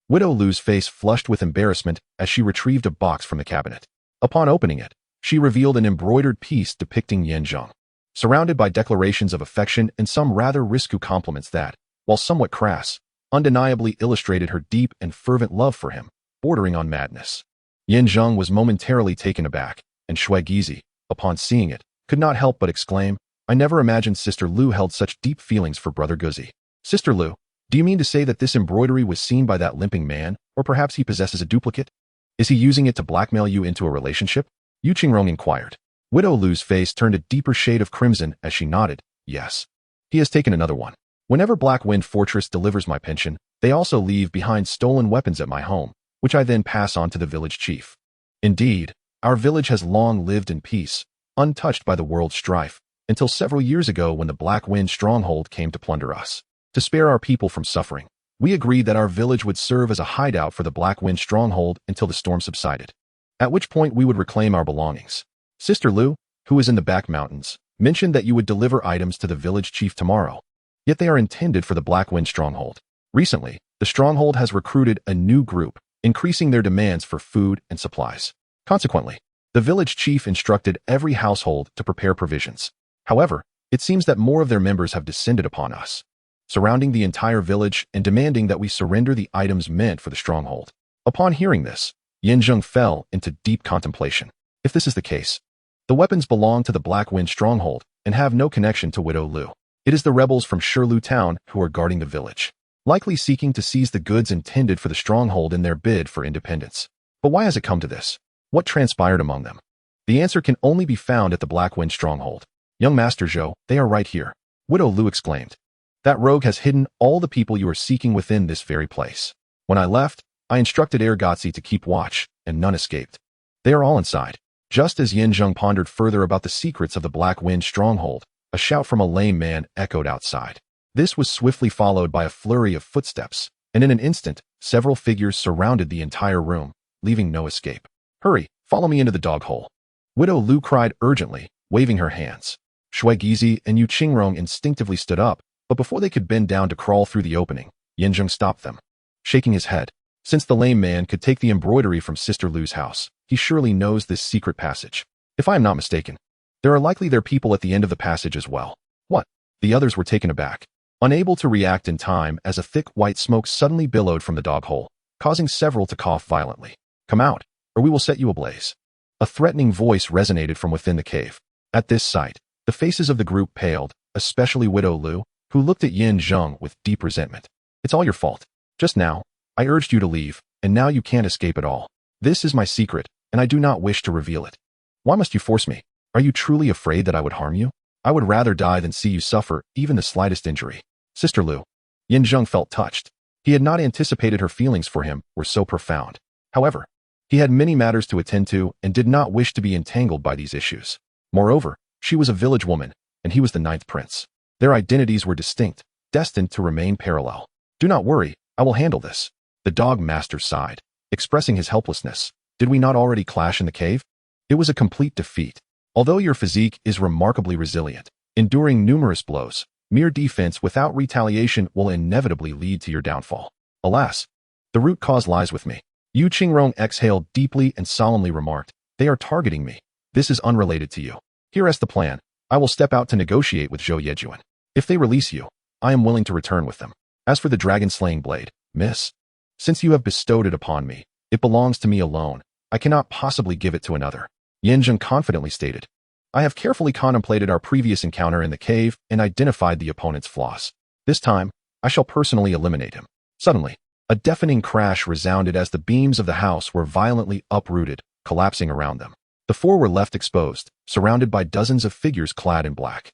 Widow Lu's face flushed with embarrassment as she retrieved a box from the cabinet. Upon opening it, she revealed an embroidered piece depicting Zheng, surrounded by declarations of affection and some rather risque compliments that, while somewhat crass, undeniably illustrated her deep and fervent love for him, bordering on madness. Zheng was momentarily taken aback, and Shui Gizi, upon seeing it, could not help but exclaim, "I never imagined Sister Lu held such deep feelings for Brother Guzi. Sister Lu, do you mean to say that this embroidery was seen by that limping man, or perhaps he possesses a duplicate? Is he using it to blackmail you into a relationship?" Yu Qingrong inquired. Widow Lu's face turned a deeper shade of crimson as she nodded, "Yes. He has taken another one. Whenever Blackwind Fortress delivers my pension, they also leave behind stolen weapons at my home, which I then pass on to the village chief. Indeed, our village has long lived in peace, untouched by the world's strife, until several years ago when the Blackwind stronghold came to plunder us. To spare our people from suffering, we agreed that our village would serve as a hideout for the Blackwind stronghold until the storm subsided, at which point we would reclaim our belongings. Sister Lu, who is in the back mountains, mentioned that you would deliver items to the village chief tomorrow, yet they are intended for the Blackwind stronghold. Recently, the stronghold has recruited a new group, increasing their demands for food and supplies. Consequently, The village chief instructed every household to prepare provisions. However, it seems that more of their members have descended upon us, surrounding the entire village and demanding that we surrender the items meant for the stronghold. Upon hearing this, Zheng fell into deep contemplation. If this is the case, the weapons belong to the Black Wind stronghold and have no connection to Widow Lu. It is the rebels from Shirlu town who are guarding the village, likely seeking to seize the goods intended for the stronghold in their bid for independence. But why has it come to this? What transpired among them? The answer can only be found at the Black Wind stronghold. Young Master Zhou, they are right here, Widow Lu exclaimed. That rogue has hidden all the people you are seeking within this very place. When I left, I instructed Ergotzi to keep watch, and none escaped. They are all inside. Just as Zheng pondered further about the secrets of the Black Wind stronghold, a shout from a lame man echoed outside. This was swiftly followed by a flurry of footsteps, and in an instant, several figures surrounded the entire room, leaving no escape. Hurry, follow me into the dog hole. Widow Lu cried urgently, waving her hands. Shui Gizi and Yu Qingrong instinctively stood up, but before they could bend down to crawl through the opening, Zheng stopped them, shaking his head. Since the lame man could take the embroidery from Sister Lu's house, he surely knows this secret passage. If I am not mistaken, there are likely their people at the end of the passage as well. What? The others were taken aback, unable to react in time as a thick white smoke suddenly billowed from the dog hole, causing several to cough violently. Come out, or we will set you ablaze. A threatening voice resonated from within the cave. At this sight, the faces of the group paled, especially Widow Lu, who looked at Zheng with deep resentment. It's all your fault. Just now, I urged you to leave, and now you can't escape at all. This is my secret, and I do not wish to reveal it. Why must you force me? Are you truly afraid that I would harm you? I would rather die than see you suffer even the slightest injury. Sister Lu. Zheng felt touched. He had not anticipated her feelings for him were so profound. However, he had many matters to attend to and did not wish to be entangled by these issues. Moreover, she was a village woman, and he was the ninth prince. Their identities were distinct, destined to remain parallel. Do not worry, I will handle this. The dog master sighed, expressing his helplessness. Did we not already clash in the cave? It was a complete defeat. Although your physique is remarkably resilient, enduring numerous blows, mere defense without retaliation will inevitably lead to your downfall. Alas, the root cause lies with me. Yu Qingrong exhaled deeply and solemnly remarked, they are targeting me. This is unrelated to you. Here is the plan. I will step out to negotiate with Zhou Yejuan. If they release you, I am willing to return with them. As for the dragon-slaying blade, miss, since you have bestowed it upon me, it belongs to me alone. I cannot possibly give it to another. Zheng confidently stated. I have carefully contemplated our previous encounter in the cave and identified the opponent's flaws. This time, I shall personally eliminate him. Suddenly, a deafening crash resounded as the beams of the house were violently uprooted, collapsing around them. The four were left exposed, surrounded by dozens of figures clad in black.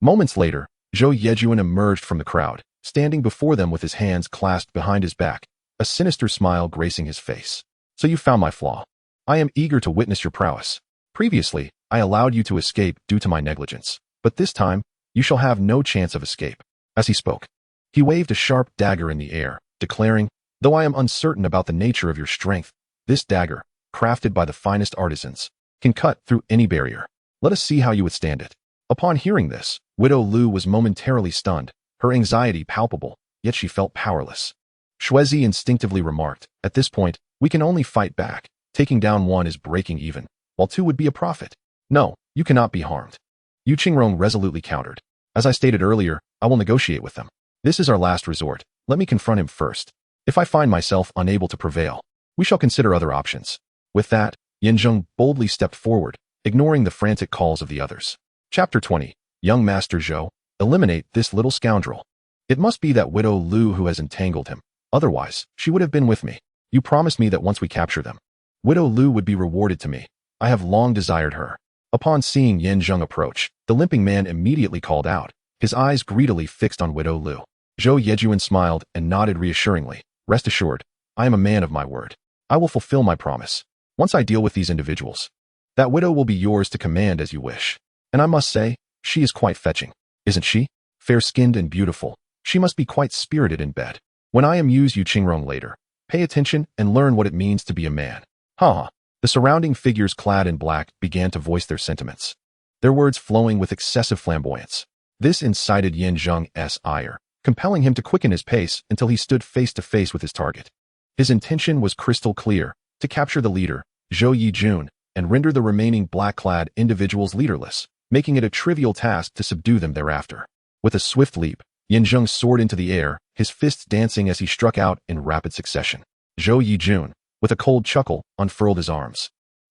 Moments later, Zhou Yejuan emerged from the crowd, standing before them with his hands clasped behind his back, a sinister smile gracing his face. So you found my flaw. I am eager to witness your prowess. Previously, I allowed you to escape due to my negligence, but this time, you shall have no chance of escape. As he spoke, he waved a sharp dagger in the air, declaring, though I am uncertain about the nature of your strength, this dagger, crafted by the finest artisans, can cut through any barrier. Let us see how you withstand it. Upon hearing this, Widow Lu was momentarily stunned, her anxiety palpable, yet she felt powerless. Shuizi instinctively remarked, at this point, we can only fight back. Taking down one is breaking even, while two would be a profit. No, you cannot be harmed. Yu Qingrong resolutely countered. As I stated earlier, I will negotiate with them. This is our last resort. Let me confront him first. If I find myself unable to prevail, we shall consider other options. With that, Zheng boldly stepped forward, ignoring the frantic calls of the others. Chapter 20. Young Master Zhou, eliminate this little scoundrel. It must be that Widow Lu who has entangled him. Otherwise, she would have been with me. You promised me that once we capture them, Widow Lu would be rewarded to me. I have long desired her. Upon seeing Zheng approach, the limping man immediately called out, his eyes greedily fixed on Widow Lu. Zhou Yejuan smiled and nodded reassuringly. Rest assured, I am a man of my word. I will fulfill my promise. Once I deal with these individuals, that widow will be yours to command as you wish. And I must say, she is quite fetching, isn't she? Fair-skinned and beautiful, she must be quite spirited in bed. When I amuse Yu Qingrong later, pay attention and learn what it means to be a man. Ha! The surrounding figures clad in black began to voice their sentiments, their words flowing with excessive flamboyance. This incited Zheng's ire, compelling him to quicken his pace until he stood face to face with his target. His intention was crystal clear, to capture the leader, Zhou Yijun, and render the remaining black-clad individuals leaderless, making it a trivial task to subdue them thereafter. With a swift leap, Zheng soared into the air, his fists dancing as he struck out in rapid succession. Zhou Yijun, with a cold chuckle, unfurled his arms,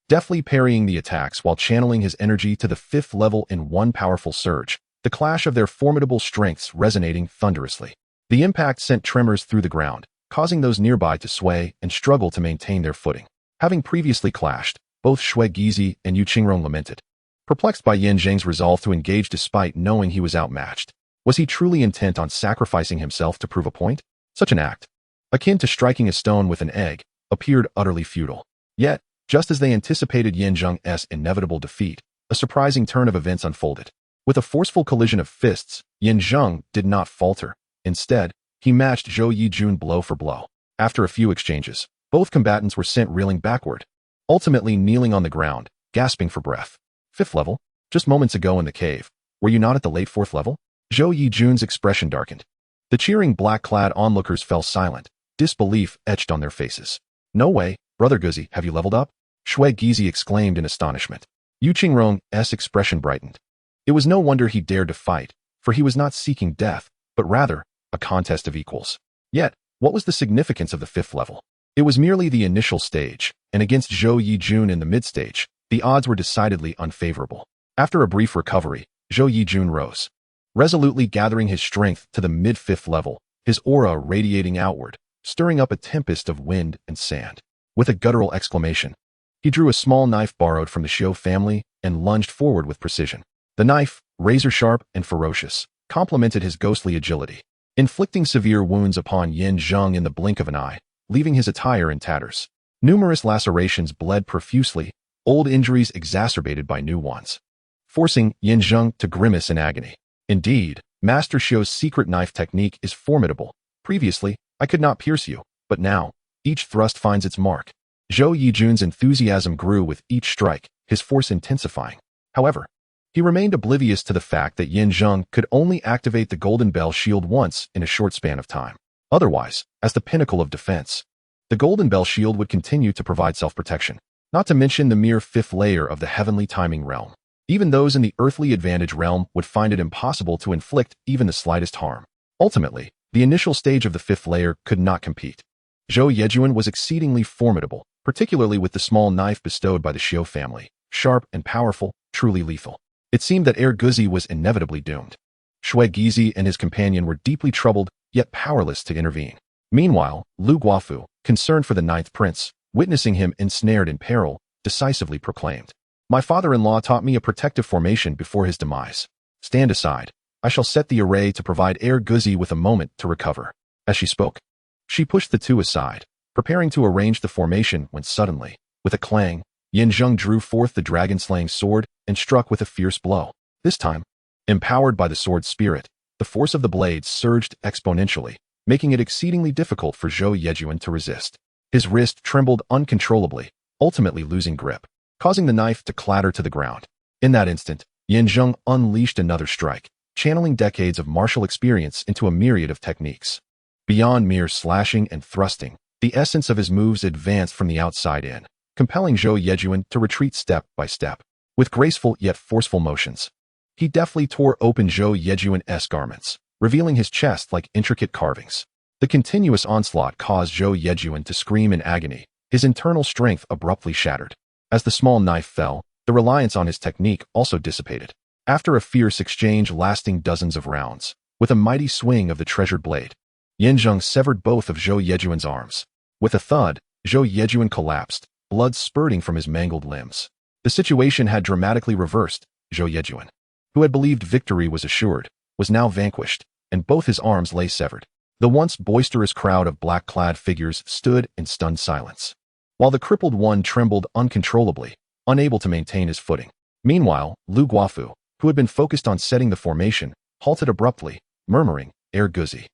deftly parrying the attacks while channeling his energy to the 5th level in one powerful surge, the clash of their formidable strengths resonating thunderously. The impact sent tremors through the ground, causing those nearby to sway and struggle to maintain their footing. Having previously clashed, both Shui Gizi and Yu Qingrong lamented, perplexed by Zheng's resolve to engage despite knowing he was outmatched. Was he truly intent on sacrificing himself to prove a point? Such an act, akin to striking a stone with an egg, appeared utterly futile. Yet, just as they anticipated Zheng's inevitable defeat, a surprising turn of events unfolded. With a forceful collision of fists, Zheng did not falter. Instead, he matched Zhou Yijun blow for blow. After a few exchanges, both combatants were sent reeling backward, ultimately kneeling on the ground, gasping for breath. 5th level? Just moments ago in the cave. Were you not at the late 4th level? Zhou Yijun's expression darkened. The cheering black-clad onlookers fell silent, disbelief etched on their faces. No way, Brother Guzi, have you leveled up? Shui Gizi exclaimed in astonishment. Yu Qingrong's expression brightened. It was no wonder he dared to fight, for he was not seeking death, but rather, a contest of equals. Yet, what was the significance of the 5th level? It was merely the initial stage, and against Zhou Yijun in the mid-stage, the odds were decidedly unfavorable. After a brief recovery, Zhou Yijun rose, resolutely gathering his strength to the mid-5th level, his aura radiating outward, stirring up a tempest of wind and sand. With a guttural exclamation, he drew a small knife borrowed from the Xiu family and lunged forward with precision. The knife, razor-sharp and ferocious, complemented his ghostly agility, inflicting severe wounds upon Zheng in the blink of an eye, leaving his attire in tatters. Numerous lacerations bled profusely, old injuries exacerbated by new ones, forcing Zheng to grimace in agony. Indeed, Master Xiu's secret knife technique is formidable. Previously, I could not pierce you, but now, each thrust finds its mark. Zhou Yijun's enthusiasm grew with each strike, his force intensifying. However, he remained oblivious to the fact that Zheng could only activate the Golden Bell shield once in a short span of time. Otherwise, as the pinnacle of defense, the Golden Bell shield would continue to provide self-protection, not to mention the mere 5th layer of the heavenly timing realm. Even those in the earthly advantage realm would find it impossible to inflict even the slightest harm. Ultimately, the initial stage of the 5th layer could not compete. Zhou Yejun was exceedingly formidable, particularly with the small knife bestowed by the Xiu family, sharp and powerful, truly lethal. It seemed that Guzi was inevitably doomed. Shui Gizi and his companion were deeply troubled, yet powerless to intervene. Meanwhile, Lu Guafu, concerned for the 9th prince, witnessing him ensnared in peril, decisively proclaimed, "My father-in-law taught me a protective formation before his demise. Stand aside. I shall set the array to provide Guzi with a moment to recover." As she spoke, she pushed the two aside, preparing to arrange the formation when suddenly, with a clang, Zheng drew forth the dragon-slaying sword and struck with a fierce blow. This time, empowered by the sword's spirit, the force of the blades surged exponentially, making it exceedingly difficult for Zhou Yejun to resist. His wrist trembled uncontrollably, ultimately losing grip, causing the knife to clatter to the ground. In that instant, Zheng unleashed another strike, channeling decades of martial experience into a myriad of techniques. Beyond mere slashing and thrusting, the essence of his moves advanced from the outside in, compelling Zhou Yejun to retreat step by step. With graceful yet forceful motions, he deftly tore open Zhou Yejun's garments, revealing his chest like intricate carvings. The continuous onslaught caused Zhou Yejun to scream in agony, his internal strength abruptly shattered. As the small knife fell, the reliance on his technique also dissipated. After a fierce exchange lasting dozens of rounds, with a mighty swing of the treasured blade, Zheng severed both of Zhou Yejun's arms. With a thud, Zhou Yejun collapsed, blood spurting from his mangled limbs. The situation had dramatically reversed. Zhou Yejun, who had believed victory was assured, was now vanquished, and both his arms lay severed. The once boisterous crowd of black-clad figures stood in stunned silence, while the crippled one trembled uncontrollably, unable to maintain his footing. Meanwhile, Lu Guafu, who had been focused on setting the formation, halted abruptly, murmuring, Guzi.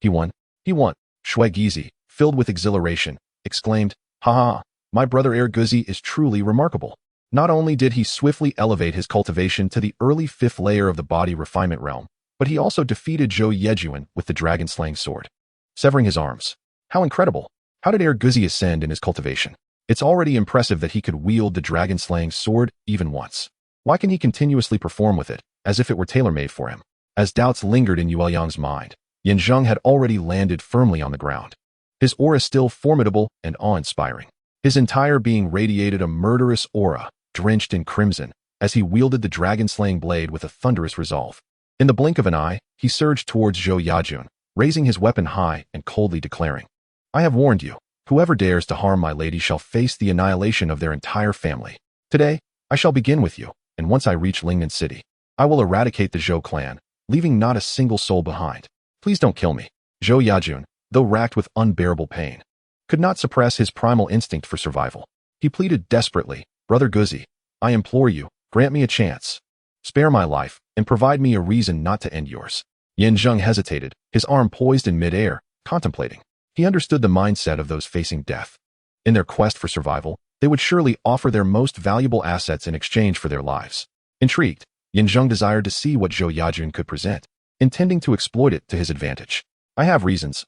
He won. He won. Shui Gizi, filled with exhilaration, exclaimed, "Ha ha, my brother Guzi is truly remarkable." Not only did he swiftly elevate his cultivation to the early 5th layer of the body refinement realm, but he also defeated Zhou Yejun with the dragon-slaying sword, severing his arms. How incredible! How did Guzi ascend in his cultivation? It's already impressive that he could wield the dragon-slaying sword even once. Why can he continuously perform with it, as if it were tailor-made for him? As doubts lingered in Yueyang's mind, Zheng had already landed firmly on the ground. His aura still formidable and awe-inspiring. His entire being radiated a murderous aura, drenched in crimson, as he wielded the dragon-slaying blade with a thunderous resolve. In the blink of an eye, he surged towards Zhou Yajun, raising his weapon high and coldly declaring, "I have warned you. Whoever dares to harm my lady shall face the annihilation of their entire family. Today, I shall begin with you, and once I reach Lingnan City, I will eradicate the Zhou clan, leaving not a single soul behind. Please don't kill me." Zhou Yajun, though racked with unbearable pain, could not suppress his primal instinct for survival. He pleaded desperately, "Brother Guzi, I implore you, grant me a chance. Spare my life, and provide me a reason not to end yours." Zheng hesitated, his arm poised in mid-air, contemplating. He understood the mindset of those facing death. In their quest for survival, they would surely offer their most valuable assets in exchange for their lives. Intrigued, Zheng desired to see what Zhou Yajun could present, intending to exploit it to his advantage. I have reasons.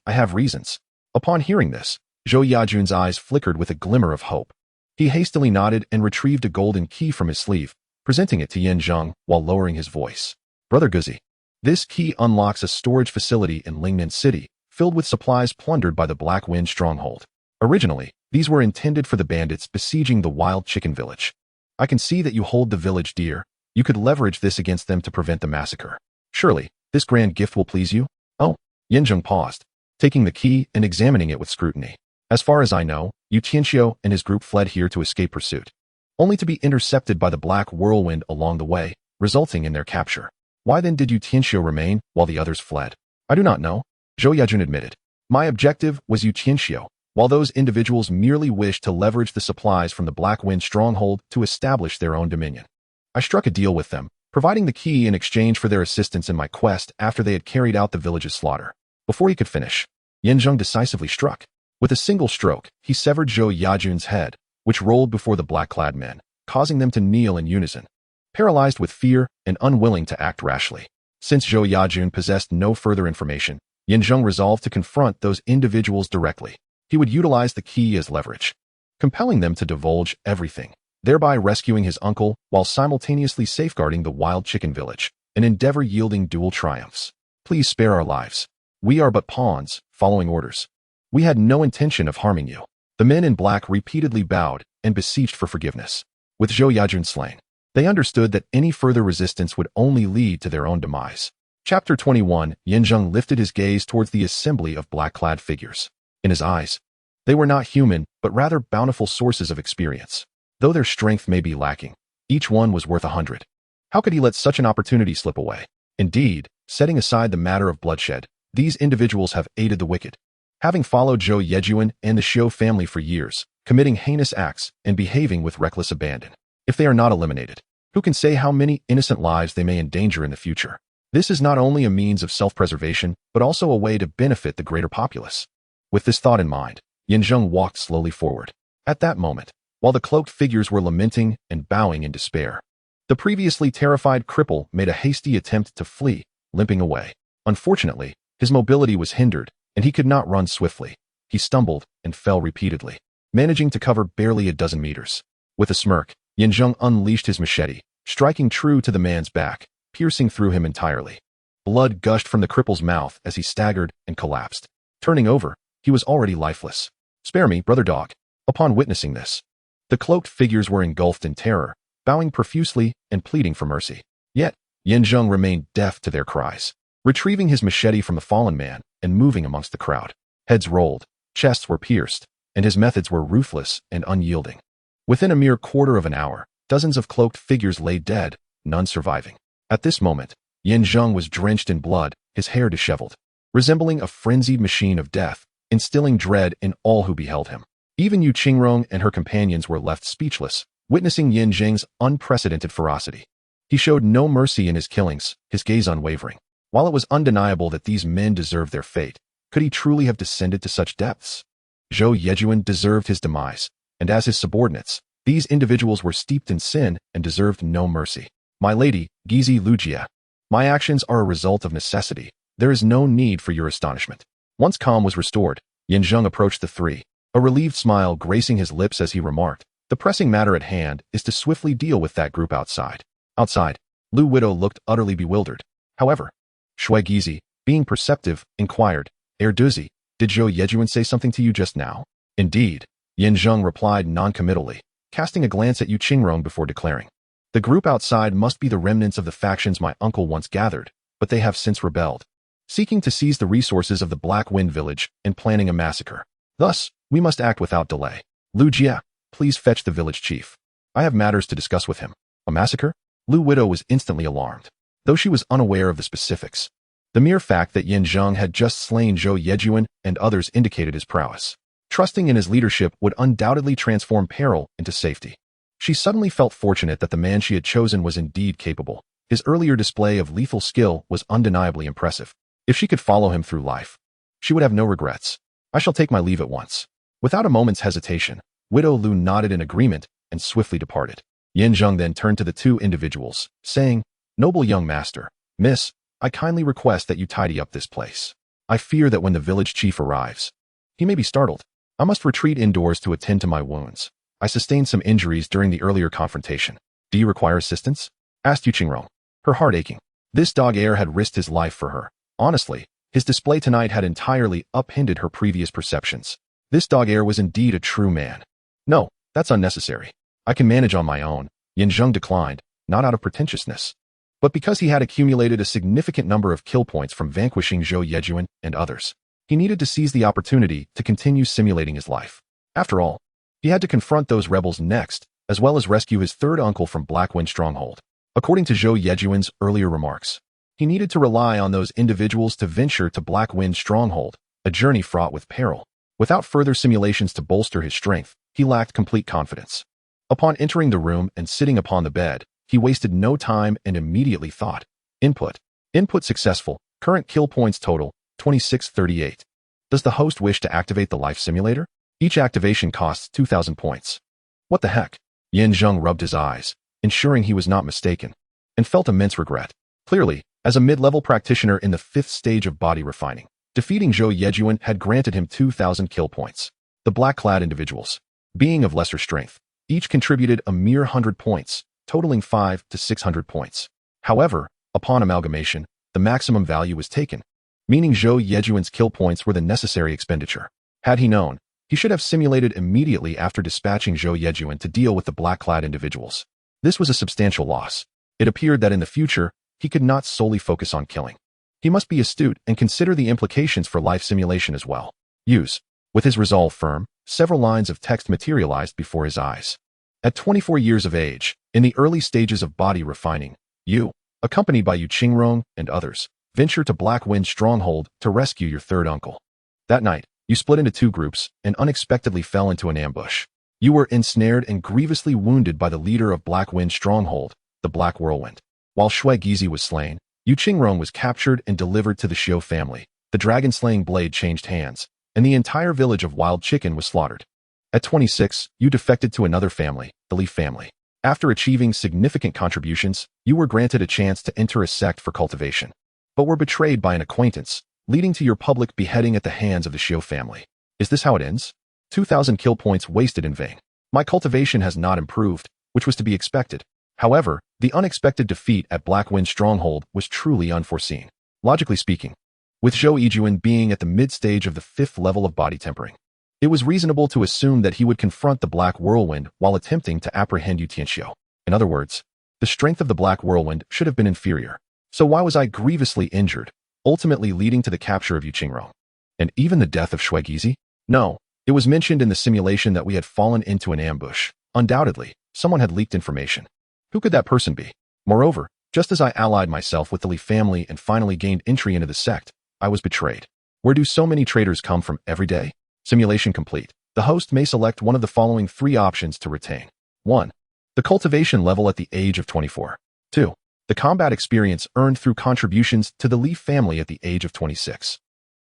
Upon hearing this, Zhou Yajun's eyes flickered with a glimmer of hope. He hastily nodded and retrieved a golden key from his sleeve, presenting it to Zheng while lowering his voice. "Brother Guzi, this key unlocks a storage facility in Lingnan City, filled with supplies plundered by the Black Wind stronghold. Originally, these were intended for the bandits besieging the wild chicken village. I can see that you hold the village dear. You could leverage this against them to prevent the massacre. Surely, this grand gift will please you?" "Oh." Zheng paused, taking the key and examining it with scrutiny. "As far as I know, Yu Tianxiu and his group fled here to escape pursuit, only to be intercepted by the Black Whirlwind along the way, resulting in their capture. Why then did Yu Tianxiu remain while the others fled?" "I do not know," Zhou Yajun admitted. "My objective was Yu Tianxiu, while those individuals merely wished to leverage the supplies from the Black Wind stronghold to establish their own dominion. I struck a deal with them, providing the key in exchange for their assistance in my quest after they had carried out the village's slaughter." Before he could finish, Zheng decisively struck. With a single stroke, he severed Zhou Yajun's head, which rolled before the black-clad men, causing them to kneel in unison. Paralyzed with fear and unwilling to act rashly, since Zhou Yajun possessed no further information, Zheng resolved to confront those individuals directly. He would utilize the key as leverage, compelling them to divulge everything, thereby rescuing his uncle while simultaneously safeguarding the wild chicken village, an endeavor yielding dual triumphs. "Please spare our lives. We are but pawns, following orders. We had no intention of harming you." The men in black repeatedly bowed and beseeched for forgiveness. With Zhou Yajun slain, they understood that any further resistance would only lead to their own demise. Chapter 21. Zheng lifted his gaze towards the assembly of black-clad figures. In his eyes, they were not human, but rather bountiful sources of experience. Though their strength may be lacking, each one was worth 100. How could he let such an opportunity slip away? Indeed, setting aside the matter of bloodshed, these individuals have aided the wicked, having followed Zhou Yejun and the Xiu family for years, committing heinous acts and behaving with reckless abandon. If they are not eliminated, who can say how many innocent lives they may endanger in the future? This is not only a means of self-preservation, but also a way to benefit the greater populace. With this thought in mind, Zheng walked slowly forward. At that moment, while the cloaked figures were lamenting and bowing in despair, the previously terrified cripple made a hasty attempt to flee, limping away. Unfortunately, his mobility was hindered, and he could not run swiftly. He stumbled and fell repeatedly, managing to cover barely a dozen meters. With a smirk, Zheng unleashed his machete, striking true to the man's back, piercing through him entirely. Blood gushed from the cripple's mouth as he staggered and collapsed. Turning over, he was already lifeless. "Spare me, brother dog." Upon witnessing this, the cloaked figures were engulfed in terror, bowing profusely and pleading for mercy. Yet, Zheng remained deaf to their cries, retrieving his machete from the fallen man and moving amongst the crowd. Heads rolled, chests were pierced, and his methods were ruthless and unyielding. Within a mere quarter of an hour, dozens of cloaked figures lay dead, none surviving. At this moment, Zheng was drenched in blood, his hair disheveled, resembling a frenzied machine of death, instilling dread in all who beheld him. Even Yu Qingrong and her companions were left speechless, witnessing Zheng's unprecedented ferocity. He showed no mercy in his killings, his gaze unwavering. While it was undeniable that these men deserved their fate, could he truly have descended to such depths? Zhou Yejun deserved his demise, and as his subordinates, these individuals were steeped in sin and deserved no mercy. "My lady, Gizi Lujia, my actions are a result of necessity. There is no need for your astonishment." Once calm was restored, Zheng approached the three, a relieved smile gracing his lips as he remarked, "The pressing matter at hand is to swiftly deal with that group outside." Outside, Lu Widow looked utterly bewildered. However, Shui Gizi, being perceptive, inquired, Duzi, did Zhou Yejuan say something to you just now?" "Indeed," Yin Zheng replied non-committally, casting a glance at Yu Qingrong before declaring, "The group outside must be the remnants of the factions my uncle once gathered, but they have since rebelled, seeking to seize the resources of the Black Wind village and planning a massacre. Thus, we must act without delay. Lu Jia, please fetch the village chief. I have matters to discuss with him." "A massacre?" Lu Widow was instantly alarmed, though she was unaware of the specifics. The mere fact that Yin Zheng had just slain Zhou Yejuan and others indicated his prowess. Trusting in his leadership would undoubtedly transform peril into safety. She suddenly felt fortunate that the man she had chosen was indeed capable. His earlier display of lethal skill was undeniably impressive. If she could follow him through life, she would have no regrets. "I shall take my leave at once." Without a moment's hesitation, Widow Lu nodded in agreement and swiftly departed. Yin Zheng then turned to the two individuals, saying, "Noble young master, miss, I kindly request that you tidy up this place. I fear that when the village chief arrives, he may be startled. I must retreat indoors to attend to my wounds. I sustained some injuries during the earlier confrontation. Do you require assistance?" asked Yu Qingrong, her heart aching. This dog heir had risked his life for her. Honestly, his display tonight had entirely upended her previous perceptions. This dog heir was indeed a true man. "No, that's unnecessary. I can manage on my own," Yin Zheng declined, not out of pretentiousness, but because he had accumulated a significant number of kill points from vanquishing Zhou Yejuan and others. He needed to seize the opportunity to continue simulating his life. After all, he had to confront those rebels next, as well as rescue his third uncle from Blackwind Stronghold. According to Zhou Yejuan's earlier remarks, he needed to rely on those individuals to venture to Blackwind Stronghold, a journey fraught with peril. Without further simulations to bolster his strength, he lacked complete confidence. Upon entering the room and sitting upon the bed, he wasted no time and immediately thought. Input. Input successful. Current kill points total, 2638. Does the host wish to activate the life simulator? Each activation costs 2,000 points. What the heck? Yin Zheng rubbed his eyes, ensuring he was not mistaken, and felt immense regret. Clearly, as a mid-level practitioner in the 5th stage of body refining, defeating Zhou Yejuan had granted him 2,000 kill points. The black-clad individuals, being of lesser strength, each contributed a mere 100 points, totaling 5 to 600 points. However, upon amalgamation, the maximum value was taken, meaning Zhou Yejuan's kill points were the necessary expenditure. Had he known, he should have simulated immediately after dispatching Zhou Yejuan to deal with the black-clad individuals. This was a substantial loss. It appeared that in the future, he could not solely focus on killing. He must be astute and consider the implications for life simulation as well. Use. With his resolve firm, several lines of text materialized before his eyes. At 24 years of age, in the early stages of body refining, you, accompanied by Yu Qingrong and others, venture to Blackwind Stronghold to rescue your third uncle. That night, you split into two groups and unexpectedly fell into an ambush. You were ensnared and grievously wounded by the leader of Blackwind Stronghold, the Black Whirlwind. While Shui Gizi was slain, Yu Qingrong was captured and delivered to the Xiu family. The dragon-slaying blade changed hands, and the entire village of Wild Chicken was slaughtered. At 26, you defected to another family, the Li family. After achieving significant contributions, you were granted a chance to enter a sect for cultivation, but were betrayed by an acquaintance, leading to your public beheading at the hands of the Xiu family. Is this how it ends? 2,000 kill points wasted in vain. My cultivation has not improved, which was to be expected. However, the unexpected defeat at Blackwind Stronghold was truly unforeseen. Logically speaking, with Zhou Yejuan being at the mid-stage of the 5th level of body tempering, it was reasonable to assume that he would confront the Black Whirlwind while attempting to apprehend Yu Tianxiu. In other words, the strength of the Black Whirlwind should have been inferior. So why was I grievously injured, ultimately leading to the capture of Yu Qingrong? And even the death of Shui Gizi? No, it was mentioned in the simulation that we had fallen into an ambush. Undoubtedly, someone had leaked information. Who could that person be? Moreover, just as I allied myself with the Li family and finally gained entry into the sect, I was betrayed. Where do so many traitors come from every day? Simulation complete. The host may select one of the following 3 options to retain. 1. The cultivation level at the age of 24. 2. The combat experience earned through contributions to the Li family at the age of 26.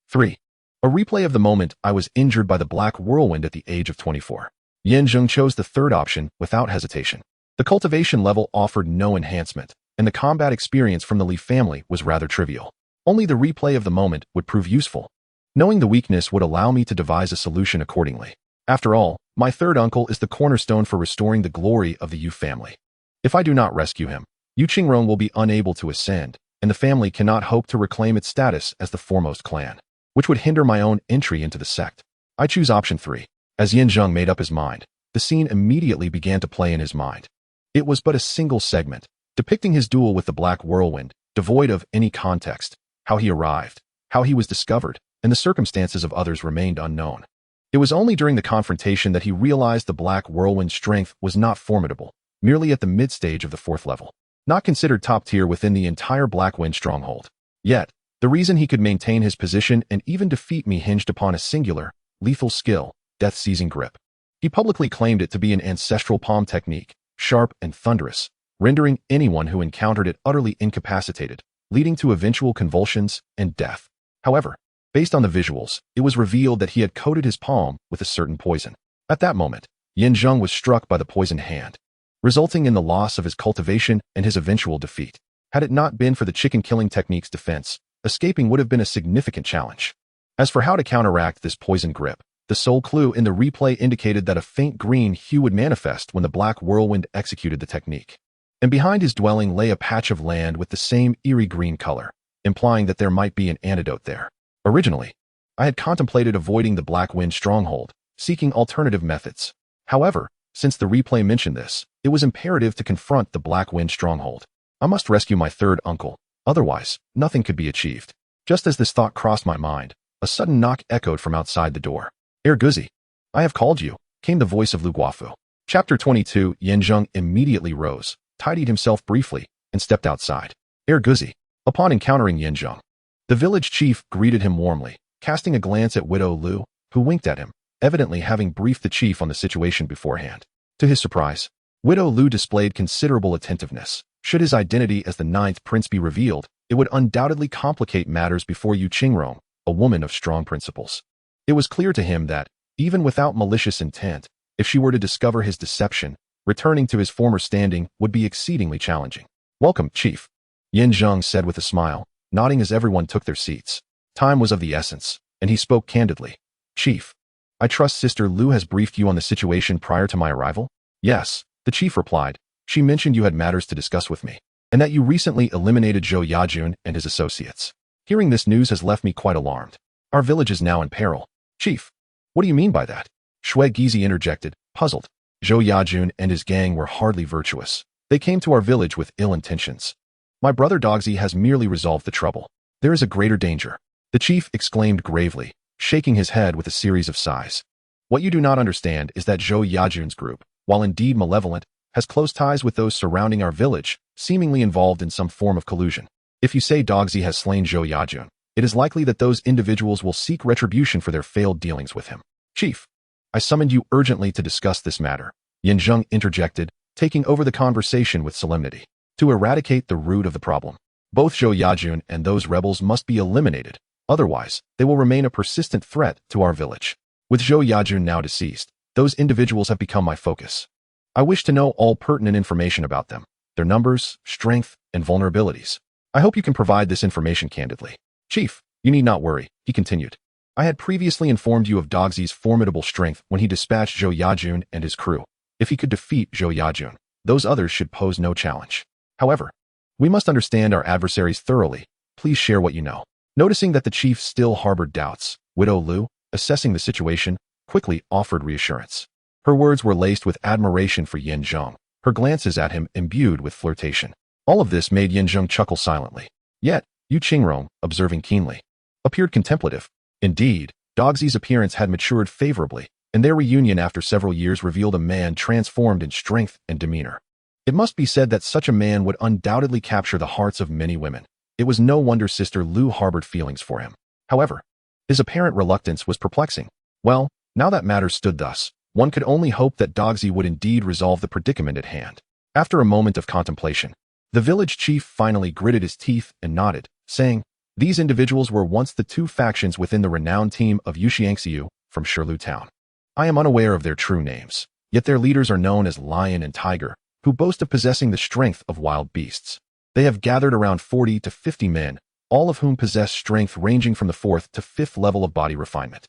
3. A replay of the moment I was injured by the Black Whirlwind at the age of 24. Yin Zheng chose the third option without hesitation. The cultivation level offered no enhancement, and the combat experience from the Li family was rather trivial. Only the replay of the moment would prove useful. Knowing the weakness would allow me to devise a solution accordingly. After all, my third uncle is the cornerstone for restoring the glory of the Yu family. If I do not rescue him, Yu Qingrong will be unable to ascend, and the family cannot hope to reclaim its status as the foremost clan, which would hinder my own entry into the sect. I choose option 3. As Zheng made up his mind, the scene immediately began to play in his mind. It was but a single segment, depicting his duel with the Black Whirlwind, devoid of any context. How he arrived, how he was discovered, and the circumstances of others remained unknown. It was only during the confrontation that he realized the Black Whirlwind's strength was not formidable, merely at the mid-stage of the 4th level, not considered top tier within the entire Black Wind stronghold. Yet, the reason he could maintain his position and even defeat me hinged upon a singular, lethal skill, death-seizing grip. He publicly claimed it to be an ancestral palm technique, sharp and thunderous, rendering anyone who encountered it utterly incapacitated, leading to eventual convulsions and death. However, based on the visuals, it was revealed that he had coated his palm with a certain poison. At that moment, Zheng was struck by the poisoned hand, resulting in the loss of his cultivation and his eventual defeat. Had it not been for the chicken-killing technique's defense, escaping would have been a significant challenge. As for how to counteract this poison grip, the sole clue in the replay indicated that a faint green hue would manifest when the Black Whirlwind executed the technique. And behind his dwelling lay a patch of land with the same eerie green color, implying that there might be an antidote there. Originally, I had contemplated avoiding the Black Wind stronghold, seeking alternative methods. However, since the replay mentioned this, it was imperative to confront the Black Wind stronghold. I must rescue my third uncle, otherwise, nothing could be achieved. Just as this thought crossed my mind, a sudden knock echoed from outside the door. Guzi, I have called you, came the voice of Lu Guofu. Chapter 22. Zheng immediately rose, tidied himself briefly, and stepped outside. Guzi. Upon encountering Zheng, the village chief greeted him warmly, casting a glance at Widow Lu, who winked at him, evidently having briefed the chief on the situation beforehand. To his surprise, Widow Lu displayed considerable attentiveness. Should his identity as the 9th prince be revealed, it would undoubtedly complicate matters before Yu Qingrong, a woman of strong principles. It was clear to him that, even without malicious intent, if she were to discover his deception, returning to his former standing would be exceedingly challenging. Welcome, Chief, Zheng said with a smile, nodding as everyone took their seats. Time was of the essence, and he spoke candidly. Chief, I trust Sister Lu has briefed you on the situation prior to my arrival? Yes, the chief replied. She mentioned you had matters to discuss with me, and that you recently eliminated Zhou Yajun and his associates. Hearing this news has left me quite alarmed. Our village is now in peril. Chief, what do you mean by that? Shui Gizi interjected, puzzled. Zhou Yajun and his gang were hardly virtuous. They came to our village with ill intentions. My brother Dogzi has merely resolved the trouble. There is a greater danger, the chief exclaimed gravely, shaking his head with a series of sighs. What you do not understand is that Zhou Yajun's group, while indeed malevolent, has close ties with those surrounding our village, seemingly involved in some form of collusion. If you say Dogzi has slain Zhou Yajun, it is likely that those individuals will seek retribution for their failed dealings with him. Chief, I summoned you urgently to discuss this matter, Zheng interjected, taking over the conversation with solemnity. To eradicate the root of the problem, both Zhou Yajun and those rebels must be eliminated, otherwise, they will remain a persistent threat to our village. With Zhou Yajun now deceased, those individuals have become my focus. I wish to know all pertinent information about them, their numbers, strength, and vulnerabilities. I hope you can provide this information candidly. Chief, you need not worry, he continued. I had previously informed you of Dogzi's formidable strength when he dispatched Zhou Yajun and his crew. If he could defeat Zhou Yajun, those others should pose no challenge. However, we must understand our adversaries thoroughly. Please share what you know. Noticing that the chief still harbored doubts, Widow Lu, assessing the situation, quickly offered reassurance. Her words were laced with admiration for Zheng, her glances at him imbued with flirtation. All of this made Zheng chuckle silently. Yet, Yu Qingrong, observing keenly, appeared contemplative. Indeed, Dogzi's appearance had matured favorably, and their reunion after several years revealed a man transformed in strength and demeanor. It must be said that such a man would undoubtedly capture the hearts of many women. It was no wonder Sister Lu harbored feelings for him. However, his apparent reluctance was perplexing. Well, now that matters stood thus, one could only hope that Dogzi would indeed resolve the predicament at hand. After a moment of contemplation, the village chief finally gritted his teeth and nodded, saying, these individuals were once the two factions within the renowned team of Yuxiangxiu from Shirlu Town. I am unaware of their true names, yet their leaders are known as Lion and Tiger, who boast of possessing the strength of wild beasts. They have gathered around 40 to 50 men, all of whom possess strength ranging from the 4th to 5th level of body refinement.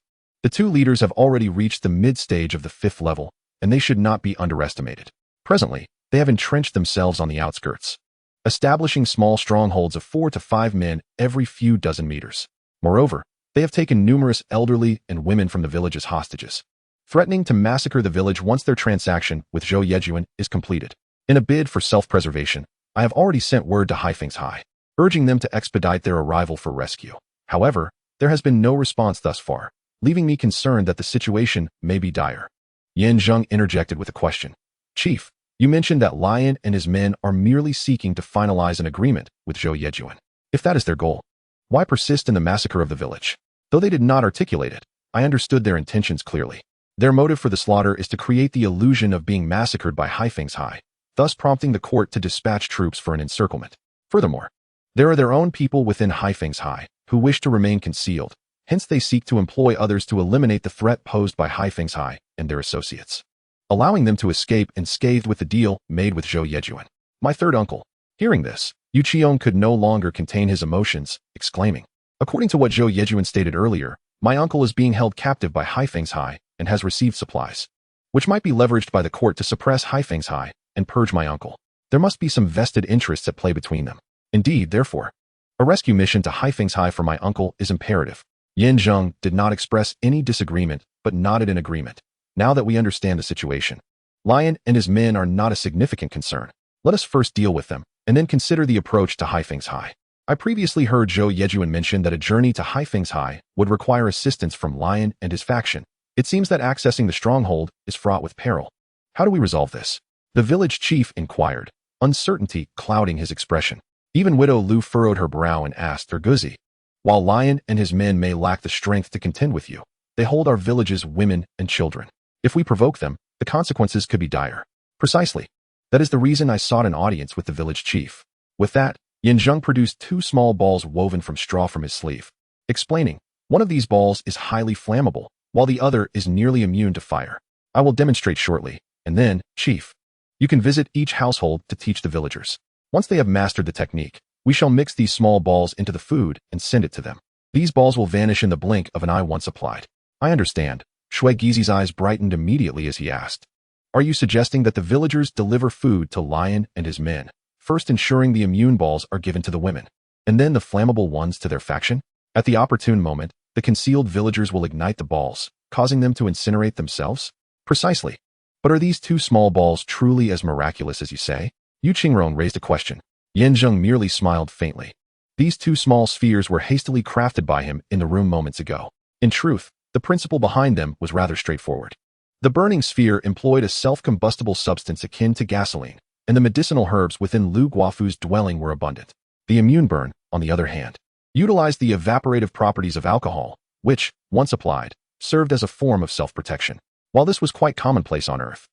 The two leaders have already reached the mid-stage of the 5th level, and they should not be underestimated. Presently, they have entrenched themselves on the outskirts, establishing small strongholds of 4 to 5 men every few dozen meters. Moreover, they have taken numerous elderly and women from the village as hostages, threatening to massacre the village once their transaction with Zhou Yejuan is completed. In a bid for self-preservation, I have already sent word to Haifeng's High, urging them to expedite their arrival for rescue. However, there has been no response thus far, leaving me concerned that the situation may be dire. Zheng interjected with a question. Chief, you mentioned that Lion and his men are merely seeking to finalize an agreement with Zhou Yejuan. If that is their goal, why persist in the massacre of the village? Though they did not articulate it, I understood their intentions clearly. Their motive for the slaughter is to create the illusion of being massacred by Haifeng's High, thus prompting the court to dispatch troops for an encirclement. Furthermore, there are their own people within Haifeng's High who wish to remain concealed, hence they seek to employ others to eliminate the threat posed by Haifeng's High and their associates, allowing them to escape unscathed with the deal made with Zhou Yejuan. My third uncle. Hearing this, Yu Qiong could no longer contain his emotions, exclaiming, according to what Zhou Yejuan stated earlier, my uncle is being held captive by Haifeng's High and has received supplies, which might be leveraged by the court to suppress Haifeng's High and purge my uncle. There must be some vested interests at play between them. Indeed, therefore, a rescue mission to Haifeng's High for my uncle is imperative. Zheng did not express any disagreement, but nodded in agreement. Now that we understand the situation, Lion and his men are not a significant concern. Let us first deal with them, and then consider the approach to Haifeng's High. I previously heard Zhou Yejuan mention that a journey to Haifeng's High would require assistance from Lion and his faction. It seems that accessing the stronghold is fraught with peril. How do we resolve this? The village chief inquired, uncertainty clouding his expression. Even Widow Lu furrowed her brow and asked Erguzi, while Lion and his men may lack the strength to contend with you, they hold our village's women and children. If we provoke them, the consequences could be dire. Precisely. That is the reason I sought an audience with the village chief. With that, Zheng produced 2 small balls woven from straw from his sleeve, explaining, one of these balls is highly flammable, while the other is nearly immune to fire. I will demonstrate shortly, and then, chief, you can visit each household to teach the villagers. Once they have mastered the technique, we shall mix these small balls into the food and send it to them. These balls will vanish in the blink of an eye once applied. I understand. Shui Gizi's eyes brightened immediately as he asked, are you suggesting that the villagers deliver food to Lion and his men, first ensuring the immune balls are given to the women, and then the flammable ones to their faction? At the opportune moment, the concealed villagers will ignite the balls, causing them to incinerate themselves? Precisely. But are these 2 small balls truly as miraculous as you say? Yu Qingrong raised a question. Zheng merely smiled faintly. These 2 small spheres were hastily crafted by him in the room moments ago. In truth, the principle behind them was rather straightforward. The burning sphere employed a self-combustible substance akin to gasoline, and the medicinal herbs within Lu Guofu's dwelling were abundant. The immune burn, on the other hand, utilized the evaporative properties of alcohol, which, once applied, served as a form of self-protection. While this was quite commonplace on Earth,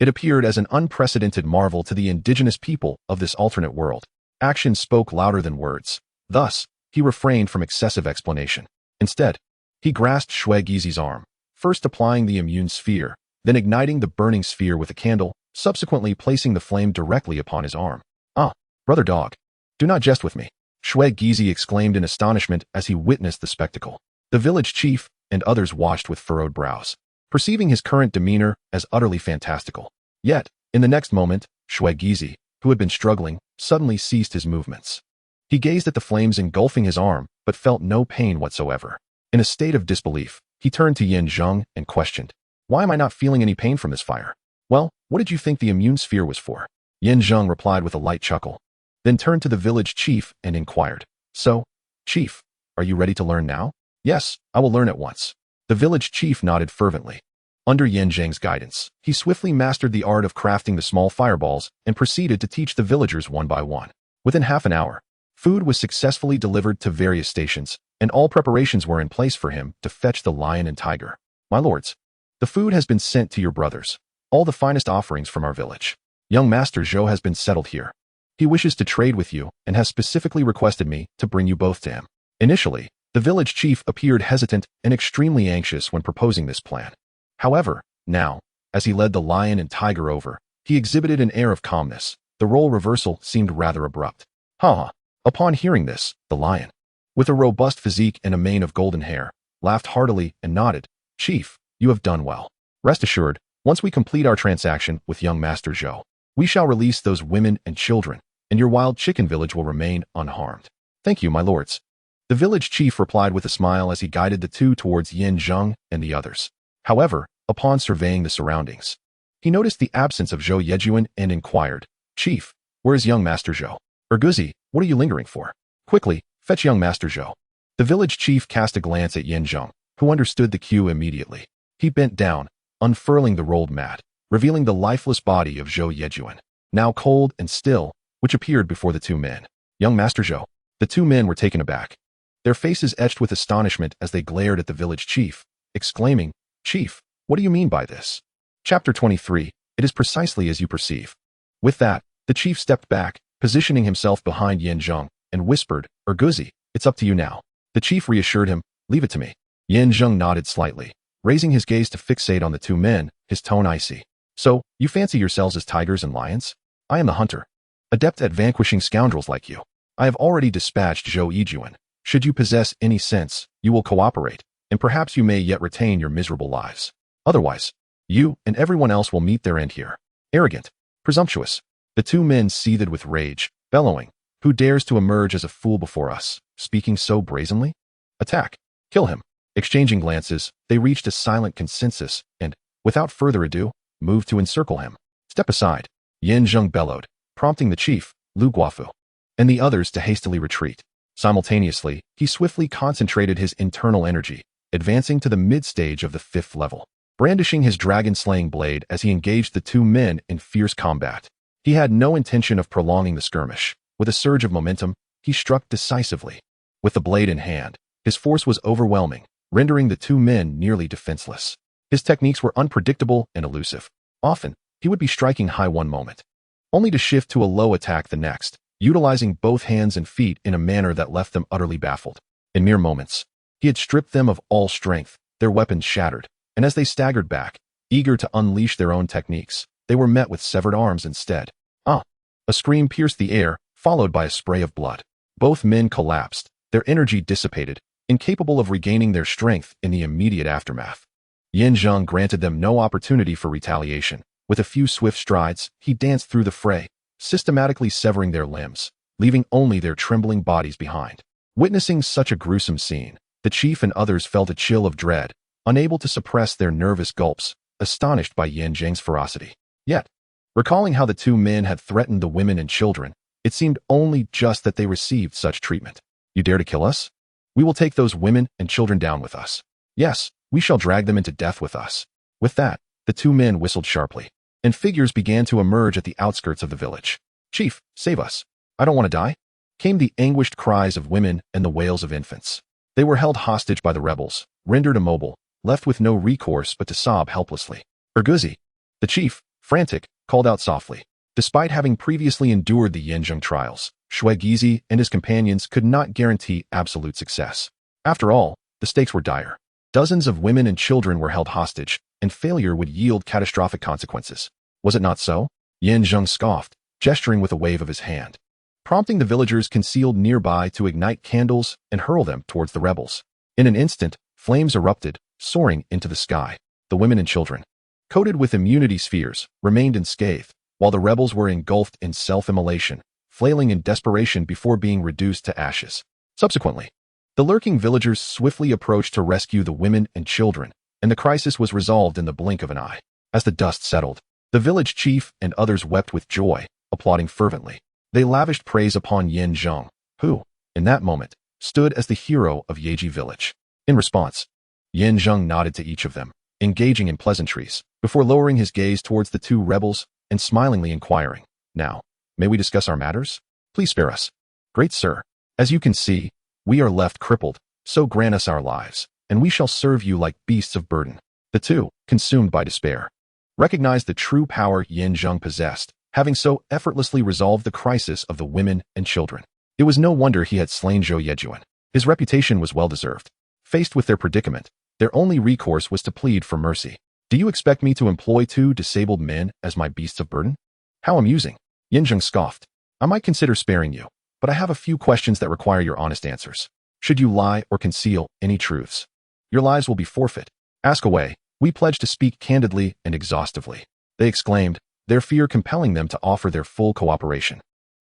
it appeared as an unprecedented marvel to the indigenous people of this alternate world. Actions spoke louder than words. Thus, he refrained from excessive explanation. Instead, he grasped Shui Gizi's arm, first applying the immune sphere, then igniting the burning sphere with a candle, subsequently placing the flame directly upon his arm. Ah, brother dog, do not jest with me, Shui Gizi exclaimed in astonishment as he witnessed the spectacle. The village chief and others watched with furrowed brows, perceiving his current demeanor as utterly fantastical. Yet, in the next moment, Shui Gizi, who had been struggling, suddenly ceased his movements. He gazed at the flames engulfing his arm, but felt no pain whatsoever. In a state of disbelief, he turned to Zheng and questioned, why am I not feeling any pain from this fire? Well, what did you think the immune sphere was for? Zheng replied with a light chuckle, then turned to the village chief and inquired, so, chief, are you ready to learn now? Yes, I will learn at once. The village chief nodded fervently. Under Zheng's guidance, he swiftly mastered the art of crafting the small fireballs and proceeded to teach the villagers one by one. Within half an hour, food was successfully delivered to various stations, and all preparations were in place for him to fetch the lion and tiger. My lords, the food has been sent to your brothers, all the finest offerings from our village. Young Master Zhou has been settled here. He wishes to trade with you and has specifically requested me to bring you both to him. Initially, the village chief appeared hesitant and extremely anxious when proposing this plan. However, now, as he led the lion and tiger over, he exhibited an air of calmness. The role reversal seemed rather abrupt. Ha! Upon hearing this, the lion, with a robust physique and a mane of golden hair, laughed heartily and nodded, Chief, you have done well. Rest assured, once we complete our transaction with young Master Zhou, we shall release those women and children, and your wild chicken village will remain unharmed. Thank you, my lords. The village chief replied with a smile as he guided the two towards Yin Zheng and the others. However, upon surveying the surroundings, he noticed the absence of Zhou Yejuan and inquired, Chief, where is young Master Zhou? Erguzi, what are you lingering for? Quickly, fetch young Master Zhou. The village chief cast a glance at Yin Zheng, who understood the cue immediately. He bent down, unfurling the rolled mat, revealing the lifeless body of Zhou Yejuan, now cold and still, which appeared before the two men. Young Master Zhou. The two men were taken aback, their faces etched with astonishment as they glared at the village chief, exclaiming, Chief, what do you mean by this? Chapter 23, it is precisely as you perceive. With that, the chief stepped back, positioning himself behind Yin Zheng, and whispered, Erguzi, it's up to you now. The chief reassured him, leave it to me. Yin Zheng nodded slightly, raising his gaze to fixate on the two men, his tone icy. So, you fancy yourselves as tigers and lions? I am the hunter, adept at vanquishing scoundrels like you. I have already dispatched Zhou Yejuan. Should you possess any sense, you will cooperate, and perhaps you may yet retain your miserable lives. Otherwise, you and everyone else will meet their end here. Arrogant, presumptuous. The two men seethed with rage, bellowing, who dares to emerge as a fool before us, speaking so brazenly? Attack. Kill him. Exchanging glances, they reached a silent consensus and, without further ado, moved to encircle him. Step aside. Yin Zheng bellowed, prompting the chief, Lu Guofu, and the others to hastily retreat. Simultaneously, he swiftly concentrated his internal energy, advancing to the mid-stage of the 5th level, brandishing his dragon-slaying blade as he engaged the two men in fierce combat. He had no intention of prolonging the skirmish. With a surge of momentum, he struck decisively. With the blade in hand, his force was overwhelming, rendering the two men nearly defenseless. His techniques were unpredictable and elusive. Often, he would be striking high one moment, only to shift to a low attack the next, utilizing both hands and feet in a manner that left them utterly baffled. In mere moments, he had stripped them of all strength, their weapons shattered, and as they staggered back, eager to unleash their own techniques, they were met with severed arms instead. Ah! A scream pierced the air, followed by a spray of blood. Both men collapsed, their energy dissipated, incapable of regaining their strength in the immediate aftermath. Yin Zheng granted them no opportunity for retaliation. With a few swift strides, he danced through the fray, systematically severing their limbs, leaving only their trembling bodies behind. Witnessing such a gruesome scene, the chief and others felt a chill of dread, unable to suppress their nervous gulps, astonished by Yin Zheng's ferocity. Yet, recalling how the two men had threatened the women and children, it seemed only just that they received such treatment. You dare to kill us? We will take those women and children down with us. Yes, we shall drag them into death with us. With that, the two men whistled sharply, and figures began to emerge at the outskirts of the village. Chief, save us. I don't want to die. Came the anguished cries of women and the wails of infants. They were held hostage by the rebels, rendered immobile, left with no recourse but to sob helplessly. Erguzi, the chief, frantic, called out softly. Despite having previously endured the Yanzheng trials, Shuigizi and his companions could not guarantee absolute success. After all, the stakes were dire. Dozens of women and children were held hostage, and failure would yield catastrophic consequences. Was it not so? Yanzheng scoffed, gesturing with a wave of his hand, prompting the villagers concealed nearby to ignite candles and hurl them towards the rebels. In an instant, flames erupted, soaring into the sky. The women and children, coated with immunity spheres, remained unscathed, while the rebels were engulfed in self-immolation, flailing in desperation before being reduced to ashes. Subsequently, the lurking villagers swiftly approached to rescue the women and children, and the crisis was resolved in the blink of an eye. As the dust settled, the village chief and others wept with joy, applauding fervently. They lavished praise upon Yin Zheng, who, in that moment, stood as the hero of Yeji village. In response, Yin Zheng nodded to each of them, engaging in pleasantries, before lowering his gaze towards the two rebels and smilingly inquiring, "Now, may we discuss our matters? Please spare us. Great sir, as you can see, we are left crippled, so grant us our lives, and we shall serve you like beasts of burden." The two, consumed by despair, recognized the true power Yin Zheng possessed, having so effortlessly resolved the crisis of the women and children. It was no wonder he had slain Zhou Yejuan. His reputation was well-deserved. Faced with their predicament, their only recourse was to plead for mercy. "Do you expect me to employ two disabled men as my beasts of burden? How amusing." Yin Zheng scoffed. "I might consider sparing you, but I have a few questions that require your honest answers. Should you lie or conceal any truths, your lives will be forfeit." Ask away. We pledge to speak candidly and exhaustively, they exclaimed, their fear compelling them to offer their full cooperation.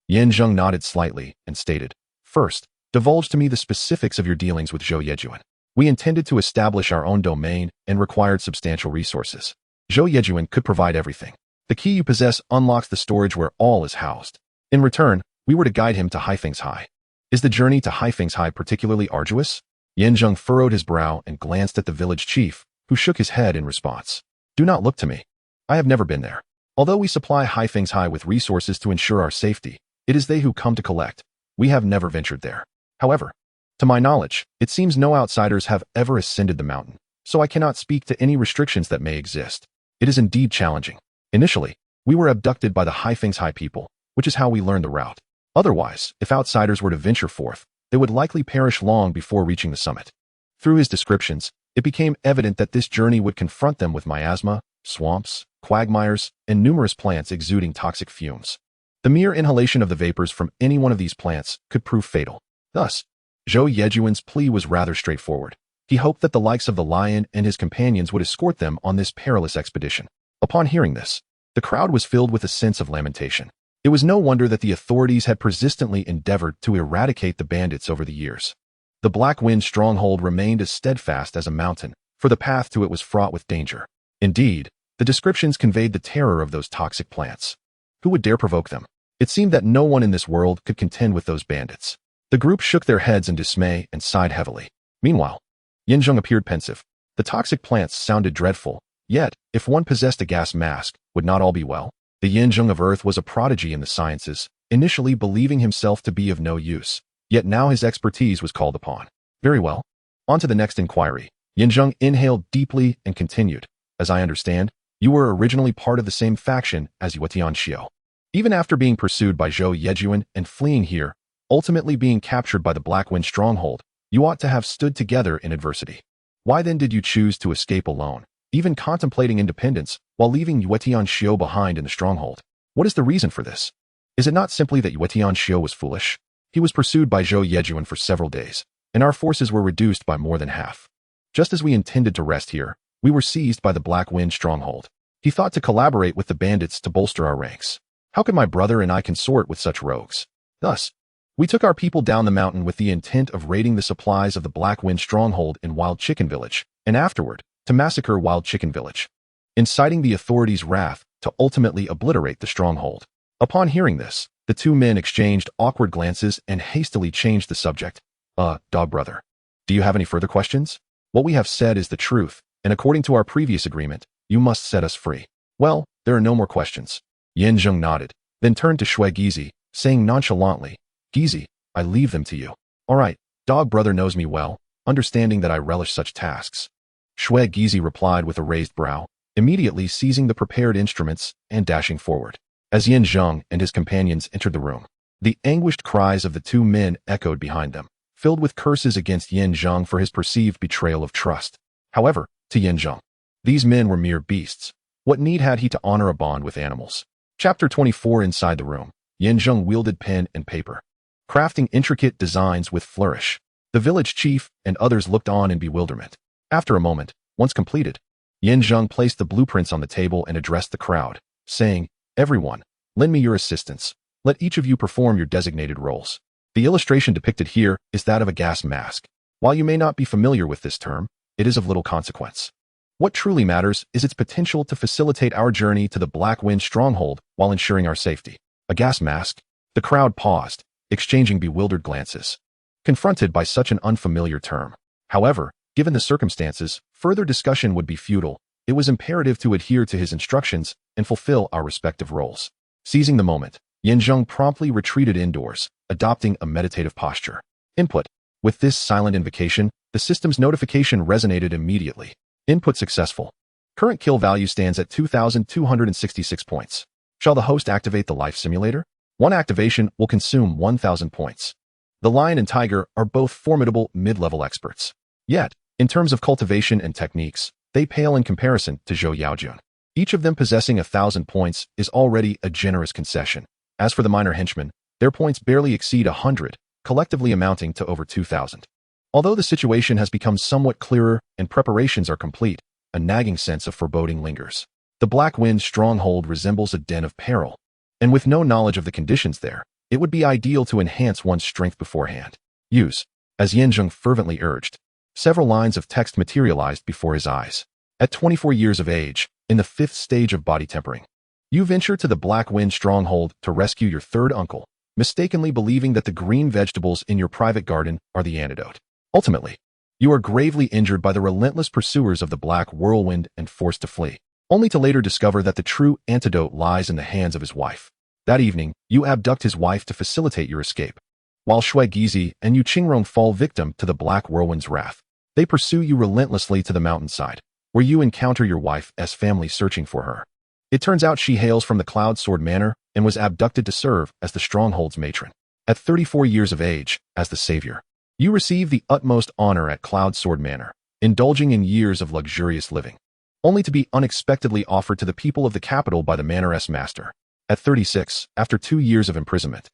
Zheng nodded slightly and stated, first, divulge to me the specifics of your dealings with Zhou Yejuan. We intended to establish our own domain and required substantial resources. Zhou Yejuan could provide everything. The key you possess unlocks the storage where all is housed. In return, we were to guide him to Haifeng's High. Is the journey to Haifeng's High particularly arduous? Zheng furrowed his brow and glanced at the village chief, who shook his head in response. Do not look to me. I have never been there. Although we supply Haifeng's High with resources to ensure our safety, it is they who come to collect. We have never ventured there. However, to my knowledge, it seems no outsiders have ever ascended the mountain, so I cannot speak to any restrictions that may exist. It is indeed challenging. Initially, we were abducted by the Haifeng's High people, which is how we learned the route. Otherwise, if outsiders were to venture forth, they would likely perish long before reaching the summit. Through his descriptions, it became evident that this journey would confront them with miasma, swamps, quagmires, and numerous plants exuding toxic fumes. The mere inhalation of the vapors from any one of these plants could prove fatal. Thus, Zhou Yejuan's plea was rather straightforward. He hoped that the likes of the lion and his companions would escort them on this perilous expedition. Upon hearing this, the crowd was filled with a sense of lamentation. It was no wonder that the authorities had persistently endeavored to eradicate the bandits over the years. The Black Wind stronghold remained as steadfast as a mountain, for the path to it was fraught with danger. Indeed, the descriptions conveyed the terror of those toxic plants. Who would dare provoke them? It seemed that no one in this world could contend with those bandits. The group shook their heads in dismay and sighed heavily. Meanwhile, Zheng appeared pensive. The toxic plants sounded dreadful, yet, if one possessed a gas mask, would not all be well? The Zheng of Earth was a prodigy in the sciences, initially believing himself to be of no use, yet now his expertise was called upon. Very well. On to the next inquiry. Zheng inhaled deeply and continued. As I understand, you were originally part of the same faction as Yuetian Xiao. Even after being pursued by Zhou Yejuan and fleeing here, ultimately being captured by the Black Wind stronghold, you ought to have stood together in adversity. Why then did you choose to escape alone, even contemplating independence, while leaving Yuetian Xiao behind in the stronghold? What is the reason for this? Is it not simply that Yuetian Xiao was foolish? He was pursued by Zhou Yejuan for several days, and our forces were reduced by more than half. Just as we intended to rest here, we were seized by the Black Wind stronghold. He thought to collaborate with the bandits to bolster our ranks. How could my brother and I consort with such rogues? Thus, we took our people down the mountain with the intent of raiding the supplies of the Black Wind stronghold in Wild Chicken Village, and afterward, to massacre Wild Chicken Village, inciting the authorities' wrath to ultimately obliterate the stronghold. Upon hearing this, the two men exchanged awkward glances and hastily changed the subject. Dog brother, do you have any further questions? What we have said is the truth, and according to our previous agreement, you must set us free. Well, there are no more questions. Zheng nodded, then turned to Shui Gizi, saying nonchalantly, Gizi, I leave them to you. All right, dog brother knows me well, understanding that I relish such tasks. Shui Gizi replied with a raised brow, immediately seizing the prepared instruments and dashing forward. As Zheng and his companions entered the room, the anguished cries of the two men echoed behind them, filled with curses against Zheng for his perceived betrayal of trust. However, to Zheng, these men were mere beasts. What need had he to honor a bond with animals? Chapter 24. Inside the room, Zheng wielded pen and paper, crafting intricate designs with flourish. The village chief and others looked on in bewilderment. After a moment, once completed, Zheng placed the blueprints on the table and addressed the crowd, saying, Everyone, lend me your assistance. Let each of you perform your designated roles. The illustration depicted here is that of a gas mask. While you may not be familiar with this term, it is of little consequence. What truly matters is its potential to facilitate our journey to the Black Wind stronghold while ensuring our safety. A gas mask? The crowd paused, exchanging bewildered glances, confronted by such an unfamiliar term. However, given the circumstances, further discussion would be futile. It was imperative to adhere to his instructions and fulfill our respective roles. Seizing the moment, Zheng promptly retreated indoors, adopting a meditative posture. Input. With this silent invocation, the system's notification resonated immediately. Input successful. Current kill value stands at 2,266 points. Shall the host activate the life simulator? One activation will consume 1,000 points. The lion and tiger are both formidable mid-level experts. Yet, in terms of cultivation and techniques, they pale in comparison to Zhou Yaojun. Each of them possessing 1,000 points is already a generous concession. As for the minor henchmen, their points barely exceed 100, collectively amounting to over 2,000. Although the situation has become somewhat clearer and preparations are complete, a nagging sense of foreboding lingers. The Black Wind stronghold resembles a den of peril, and with no knowledge of the conditions there, it would be ideal to enhance one's strength beforehand. Use, as Zheng fervently urged. Several lines of text materialized before his eyes. At 24 years of age, in the 5th stage of body tempering, you venture to the Black Wind stronghold to rescue your third uncle, mistakenly believing that the green vegetables in your private garden are the antidote. Ultimately, you are gravely injured by the relentless pursuers of the Black Whirlwind and forced to flee, only to later discover that the true antidote lies in the hands of his wife. That evening, you abduct his wife to facilitate your escape, while Shui Gizi and Yu Qingrong fall victim to the Black Whirlwind's wrath. They pursue you relentlessly to the mountainside, where you encounter your wife's family searching for her. It turns out she hails from the Cloud Sword Manor and was abducted to serve as the stronghold's matron. At 34 years of age, as the savior, you receive the utmost honor at Cloud Sword Manor, indulging in years of luxurious living, only to be unexpectedly offered to the people of the capital by the manor's master. At 36, after 2 years of imprisonment,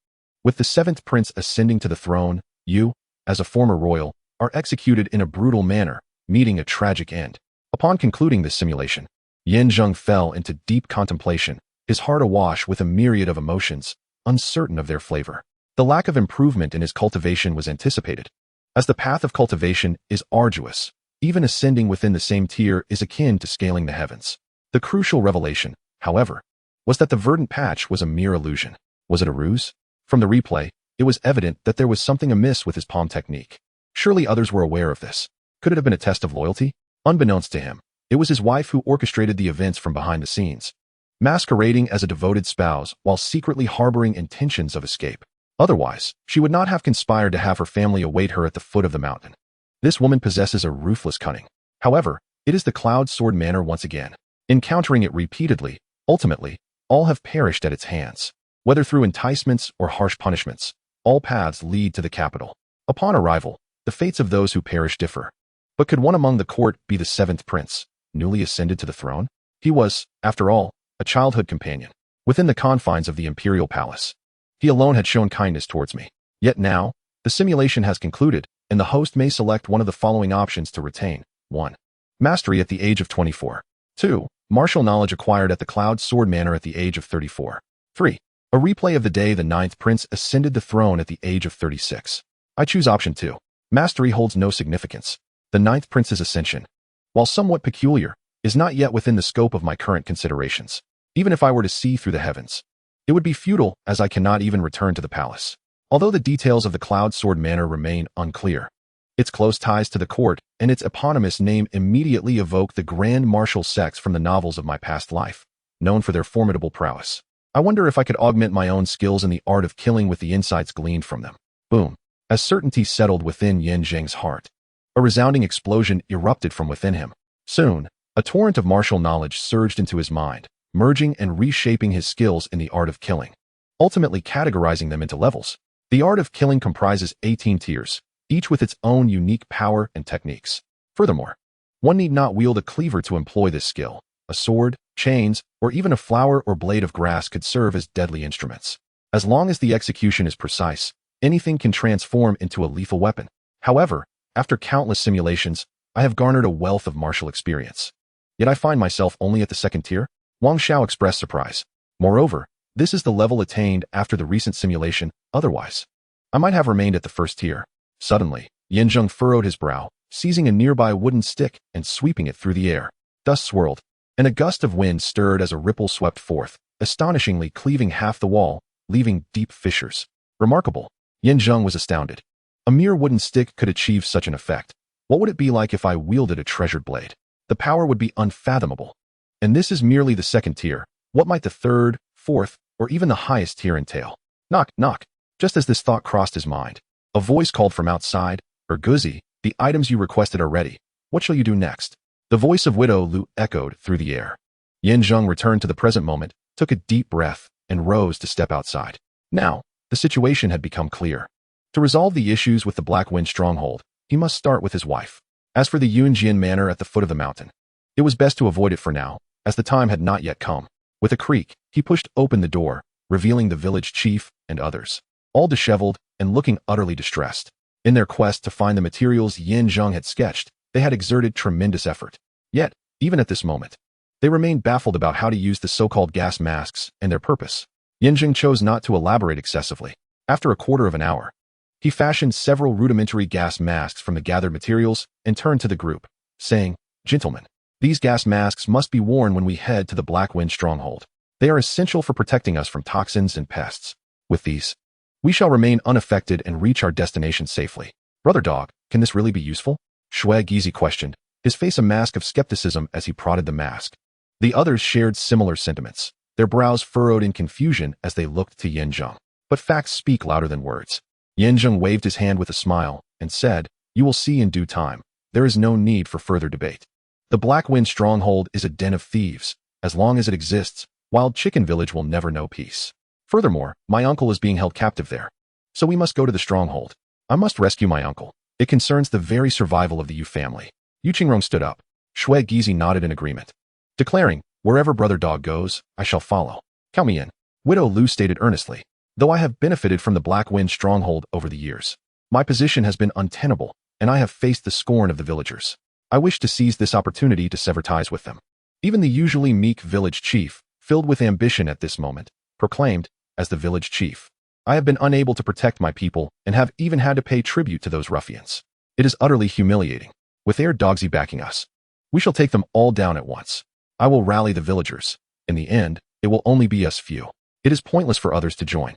with the 7th prince ascending to the throne, you, as a former royal, are executed in a brutal manner, meeting a tragic end. Upon concluding this simulation, Zheng fell into deep contemplation, his heart awash with a myriad of emotions, uncertain of their flavor. The lack of improvement in his cultivation was anticipated, as the path of cultivation is arduous. Even ascending within the same tier is akin to scaling the heavens. The crucial revelation, however, was that the verdant patch was a mere illusion. Was it a ruse? From the replay, it was evident that there was something amiss with his palm technique. Surely others were aware of this. Could it have been a test of loyalty? Unbeknownst to him, it was his wife who orchestrated the events from behind the scenes, masquerading as a devoted spouse while secretly harboring intentions of escape. Otherwise, she would not have conspired to have her family await her at the foot of the mountain. This woman possesses a ruthless cunning. However, it is the Cloud Sword Manor once again. Encountering it repeatedly, ultimately, all have perished at its hands. Whether through enticements or harsh punishments, all paths lead to the capital. Upon arrival, the fates of those who perish differ. But could one among the court be the 7th prince, newly ascended to the throne? He was, after all, a childhood companion, within the confines of the imperial palace. He alone had shown kindness towards me. Yet now, the simulation has concluded, and the host may select one of the following options to retain. 1. Mastery at the age of 24. 2. Martial knowledge acquired at the Cloud Sword Manor at the age of 34. 3. A replay of the day the 9th prince ascended the throne at the age of 36. I choose option 2. Mastery holds no significance. The 9th prince's ascension, while somewhat peculiar, is not yet within the scope of my current considerations. Even if I were to see through the heavens, it would be futile, as I cannot even return to the palace. Although the details of the Cloud Sword Manor remain unclear, its close ties to the court and its eponymous name immediately evoke the grand martial sects from the novels of my past life, known for their formidable prowess. I wonder if I could augment my own skills in the art of killing with the insights gleaned from them. Boom. As certainty settled within Zheng's heart, a resounding explosion erupted from within him. Soon, a torrent of martial knowledge surged into his mind, merging and reshaping his skills in the art of killing, ultimately categorizing them into levels. The art of killing comprises 18 tiers, each with its own unique power and techniques. Furthermore, one need not wield a cleaver to employ this skill. A sword, chains, or even a flower or blade of grass could serve as deadly instruments. As long as the execution is precise, anything can transform into a lethal weapon. However, after countless simulations, I have garnered a wealth of martial experience. Yet I find myself only at the 2nd tier? Wang Xiao expressed surprise. Moreover, this is the level attained after the recent simulation. Otherwise, I might have remained at the 1st tier. Suddenly, Zheng furrowed his brow, seizing a nearby wooden stick and sweeping it through the air. Dust swirled, and a gust of wind stirred as a ripple swept forth, astonishingly cleaving half the wall, leaving deep fissures. Remarkable. Zheng was astounded. A mere wooden stick could achieve such an effect. What would it be like if I wielded a treasured blade? The power would be unfathomable. And this is merely the 2nd tier. What might the 3rd, 4th, or even the highest tier entail? Knock, knock. Just as this thought crossed his mind, a voice called from outside, Erguzi, the items you requested are ready. What shall you do next? The voice of Widow Lu echoed through the air. Zheng returned to the present moment, took a deep breath, and rose to step outside. Now, the situation had become clear. To resolve the issues with the Black Wind stronghold, he must start with his wife. As for the Yunjian Manor at the foot of the mountain, it was best to avoid it for now, as the time had not yet come. With a creak, he pushed open the door, revealing the village chief and others, all disheveled and looking utterly distressed. In their quest to find the materials Zheng had sketched, they had exerted tremendous effort. Yet, Even at this moment, they remained baffled about how to use the so-called gas masks and their purpose. Zheng chose not to elaborate excessively. After a quarter of an hour, he fashioned several rudimentary gas masks from the gathered materials and turned to the group, saying, "Gentlemen, these gas masks must be worn when we head to the Black Wind stronghold. They are essential for protecting us from toxins and pests. With these, we shall remain unaffected and reach our destination safely." "Brother Dog, can this really be useful?" Shui Gizi questioned, his face a mask of skepticism as he prodded the mask. The others shared similar sentiments, their brows furrowed in confusion as they looked to Zheng. But facts speak louder than words. Zheng waved his hand with a smile and said, "You will see in due time. There is no need for further debate. The Black Wind stronghold is a den of thieves. As long as it exists, Wild Chicken Village will never know peace. Furthermore, my uncle is being held captive there. So we must go to the stronghold. I must rescue my uncle. It concerns the very survival of the Yu family." Yu Qingrong stood up. Shui Gizi nodded in agreement, declaring, "Wherever Brother Dog goes, I shall follow. Count me in." Widow Lu stated earnestly, "Though I have benefited from the Black Wind stronghold over the years, my position has been untenable, and I have faced the scorn of the villagers. I wish to seize this opportunity to sever ties with them." Even the usually meek village chief, filled with ambition at this moment, proclaimed, "As the village chief, I have been unable to protect my people and have even had to pay tribute to those ruffians. It is utterly humiliating. With their dogsy backing us, we shall take them all down at once. I will rally the villagers. In the end, it will only be us few. It is pointless for others to join."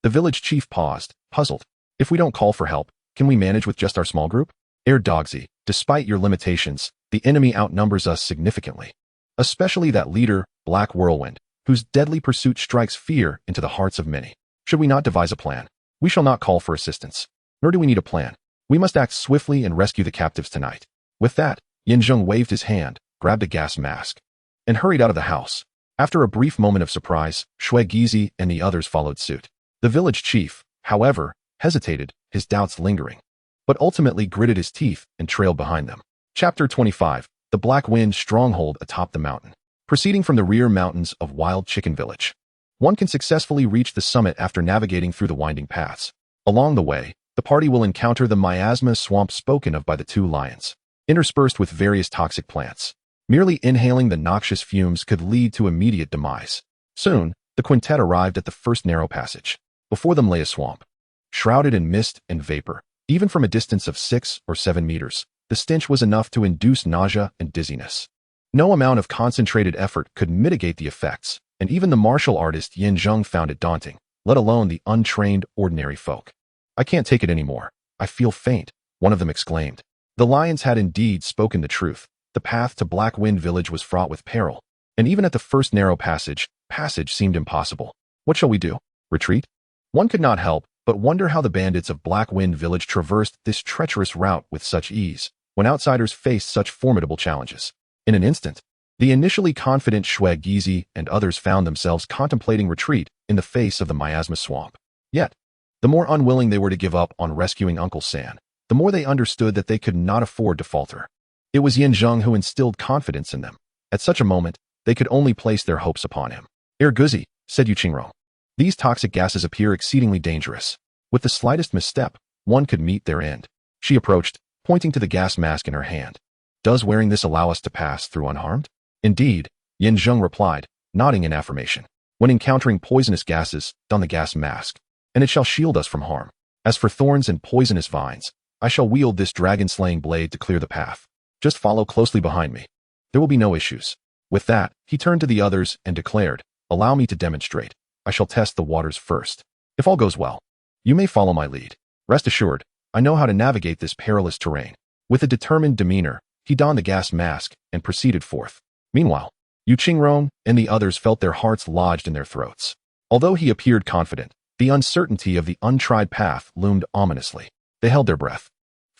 The village chief paused, puzzled. "If we don't call for help, can we manage with just our small group?" Dogsy, despite your limitations, the enemy outnumbers us significantly. Especially that leader, Black Whirlwind, whose deadly pursuit strikes fear into the hearts of many. Should we not devise a plan? We shall not call for assistance. Nor do we need a plan. We must act swiftly and rescue the captives tonight." With that, Zheng waved his hand, grabbed a gas mask, and hurried out of the house. After a brief moment of surprise, Shui Gizi and the others followed suit. The village chief, however, hesitated, his doubts lingering, but ultimately gritted his teeth and trailed behind them. Chapter 25. The Black Wind stronghold atop the mountain. Proceeding from the rear mountains of Wild Chicken Village, one can successfully reach the summit after navigating through the winding paths. Along the way, the party will encounter the miasma swamp spoken of by the two lions, interspersed with various toxic plants. Merely inhaling the noxious fumes could lead to immediate demise. Soon, the quintet arrived at the first narrow passage. Before them lay a swamp, shrouded in mist and vapor. Even from a distance of 6 or 7 meters, the stench was enough to induce nausea and dizziness. No amount of concentrated effort could mitigate the effects, and even the martial artist Zheng found it daunting, let alone the untrained ordinary folk. "I can't take it anymore. I feel faint," one of them exclaimed. The lions had indeed spoken the truth. The path to Black Wind Village was fraught with peril, and even at the first narrow passage seemed impossible. "What shall we do? Retreat?" One could not help but wonder how the bandits of Black Wind Village traversed this treacherous route with such ease, when outsiders faced such formidable challenges. In an instant, the initially confident Shui Gizi and others found themselves contemplating retreat in the face of the miasma swamp. Yet, the more unwilling they were to give up on rescuing Uncle San, the more they understood that they could not afford to falter. It was Zheng who instilled confidence in them. At such a moment, they could only place their hopes upon him. "Guzi," said Yu Qingrong, "these toxic gases appear exceedingly dangerous. With the slightest misstep, one could meet their end." She approached, pointing to the gas mask in her hand. "Does wearing this allow us to pass through unharmed?" "Indeed," Zheng replied, nodding in affirmation. "When encountering poisonous gases, don the gas mask, and it shall shield us from harm. As for thorns and poisonous vines, I shall wield this dragon-slaying blade to clear the path. Just follow closely behind me. There will be no issues." With that, he turned to the others and declared, "Allow me to demonstrate. I shall test the waters first. If all goes well, you may follow my lead. Rest assured, I know how to navigate this perilous terrain." With a determined demeanor, he donned the gas mask and proceeded forth. Meanwhile, Yu Qingrong and the others felt their hearts lodged in their throats. Although he appeared confident, the uncertainty of the untried path loomed ominously. They held their breath,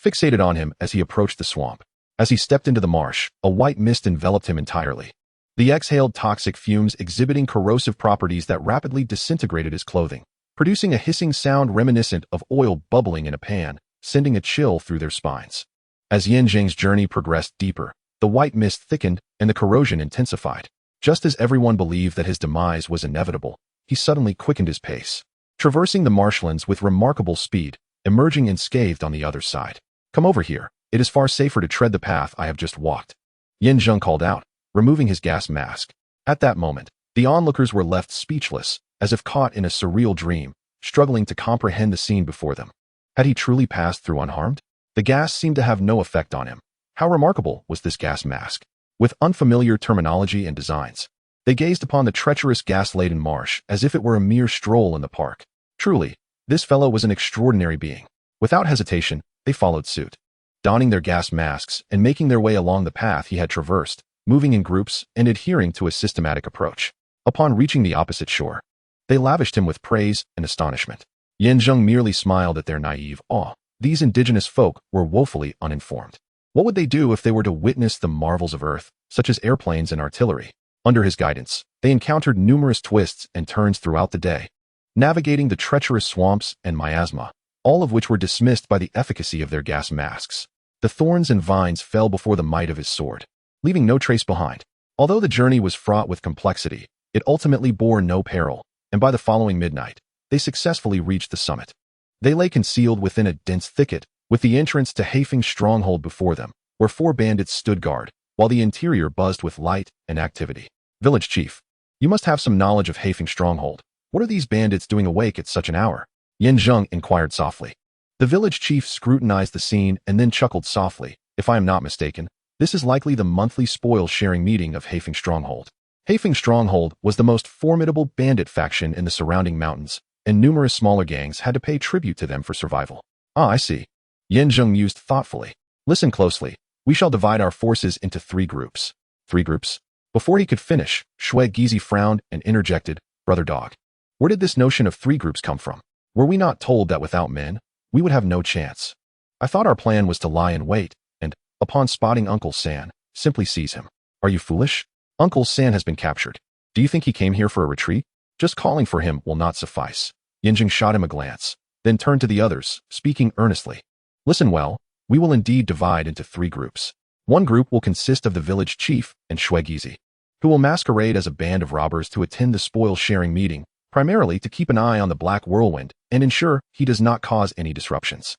fixated on him as he approached the swamp. As he stepped into the marsh, a white mist enveloped him entirely. The exhaled toxic fumes exhibiting corrosive properties that rapidly disintegrated his clothing, producing a hissing sound reminiscent of oil bubbling in a pan, sending a chill through their spines. As Zheng's journey progressed deeper, the white mist thickened and the corrosion intensified. Just as everyone believed that his demise was inevitable, he suddenly quickened his pace, traversing the marshlands with remarkable speed, emerging unscathed on the other side. "Come over here. It is far safer to tread the path I have just walked." Zheng called out, removing his gas mask. At that moment, the onlookers were left speechless, as if caught in a surreal dream, struggling to comprehend the scene before them. Had he truly passed through unharmed? The gas seemed to have no effect on him. How remarkable was this gas mask? With unfamiliar terminology and designs, they gazed upon the treacherous gas-laden marsh as if it were a mere stroll in the park. Truly, this fellow was an extraordinary being. Without hesitation, they followed suit, donning their gas masks and making their way along the path he had traversed, moving in groups and adhering to a systematic approach. Upon reaching the opposite shore, they lavished him with praise and astonishment. Zheng merely smiled at their naive awe. These indigenous folk were woefully uninformed. What would they do if they were to witness the marvels of Earth, such as airplanes and artillery? Under his guidance, they encountered numerous twists and turns throughout the day, navigating the treacherous swamps and miasma, all of which were dismissed by the efficacy of their gas masks. The thorns and vines fell before the might of his sword, leaving no trace behind. Although the journey was fraught with complexity, it ultimately bore no peril, and by the following midnight, they successfully reached the summit. They lay concealed within a dense thicket, with the entrance to Haifeng's stronghold before them, where 4 bandits stood guard, while the interior buzzed with light and activity. Village chief, you must have some knowledge of Haifeng's stronghold. What are these bandits doing awake at such an hour? Zheng inquired softly. The village chief scrutinized the scene and then chuckled softly. If I am not mistaken, this is likely the monthly spoil-sharing meeting of Haifeng's stronghold. Haifeng's stronghold was the most formidable bandit faction in the surrounding mountains, and numerous smaller gangs had to pay tribute to them for survival. Ah, I see. Zheng mused thoughtfully. Listen closely. We shall divide our forces into 3 groups. 3 groups? Before he could finish, Shui Gizi frowned and interjected, Brother Dog. Where did this notion of 3 groups come from? Were we not told that without men, we would have no chance? I thought our plan was to lie in wait, and, upon spotting Uncle San, simply seize him. Are you foolish? Uncle San has been captured. Do you think he came here for a retreat? Just calling for him will not suffice. Zheng shot him a glance, then turned to the others, speaking earnestly. Listen well, we will indeed divide into 3 groups. 1 group will consist of the village chief and Shui Gizi, who will masquerade as a band of robbers to attend the spoil-sharing meeting, primarily to keep an eye on the Black Whirlwind and ensure he does not cause any disruptions.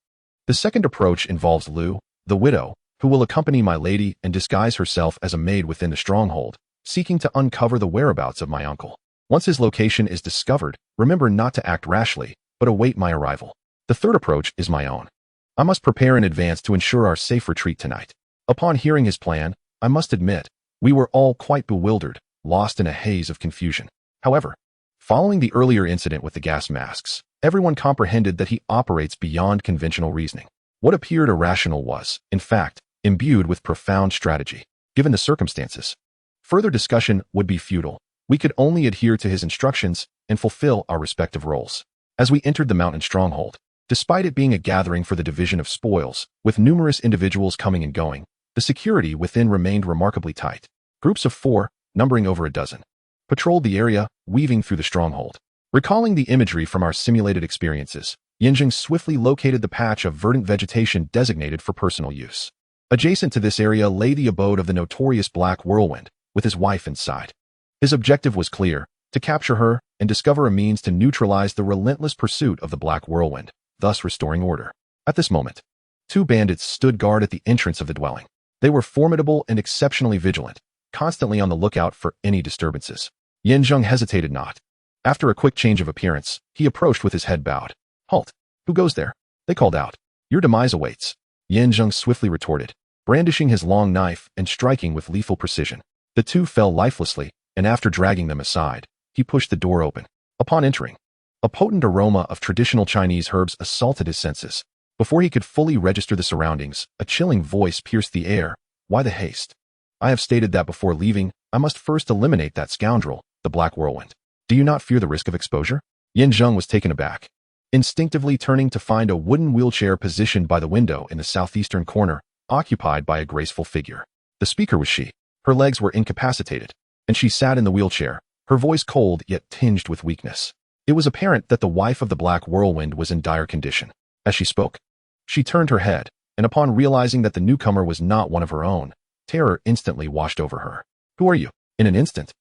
The second approach involves Lu, the widow, who will accompany my lady and disguise herself as a maid within the stronghold, seeking to uncover the whereabouts of my uncle. Once his location is discovered, remember not to act rashly, but await my arrival. The third approach is my own. I must prepare in advance to ensure our safe retreat tonight. Upon hearing his plan, I must admit, we were all quite bewildered, lost in a haze of confusion. However, following the earlier incident with the gas masks, everyone comprehended that he operates beyond conventional reasoning. What appeared irrational was, in fact, imbued with profound strategy. Given the circumstances, further discussion would be futile. We could only adhere to his instructions and fulfill our respective roles. As we entered the mountain stronghold, despite it being a gathering for the division of spoils, with numerous individuals coming and going, the security within remained remarkably tight. Groups of 4, numbering over a dozen, patrolled the area, weaving through the stronghold. Recalling the imagery from our simulated experiences, Zheng swiftly located the patch of verdant vegetation designated for personal use. Adjacent to this area lay the abode of the notorious Black Whirlwind, with his wife inside. His objective was clear, to capture her and discover a means to neutralize the relentless pursuit of the Black Whirlwind, thus restoring order. At this moment, 2 bandits stood guard at the entrance of the dwelling. They were formidable and exceptionally vigilant, constantly on the lookout for any disturbances. Zheng hesitated not. After a quick change of appearance, he approached with his head bowed. Halt! Who goes there? They called out. Your demise awaits. Zheng swiftly retorted, brandishing his long knife and striking with lethal precision. The 2 fell lifelessly, and after dragging them aside, he pushed the door open. Upon entering, a potent aroma of traditional Chinese herbs assaulted his senses. Before he could fully register the surroundings, a chilling voice pierced the air. Why the haste? I have stated that before leaving, I must first eliminate that scoundrel, the Black Whirlwind. Do you not fear the risk of exposure? Zheng was taken aback, instinctively turning to find a wooden wheelchair positioned by the window in the southeastern corner, occupied by a graceful figure. The speaker was she. Her legs were incapacitated, and she sat in the wheelchair, her voice cold yet tinged with weakness. It was apparent that the wife of the Black Whirlwind was in dire condition. As she spoke, she turned her head, and upon realizing that the newcomer was not one of her own, terror instantly washed over her. Who are you? In an instant,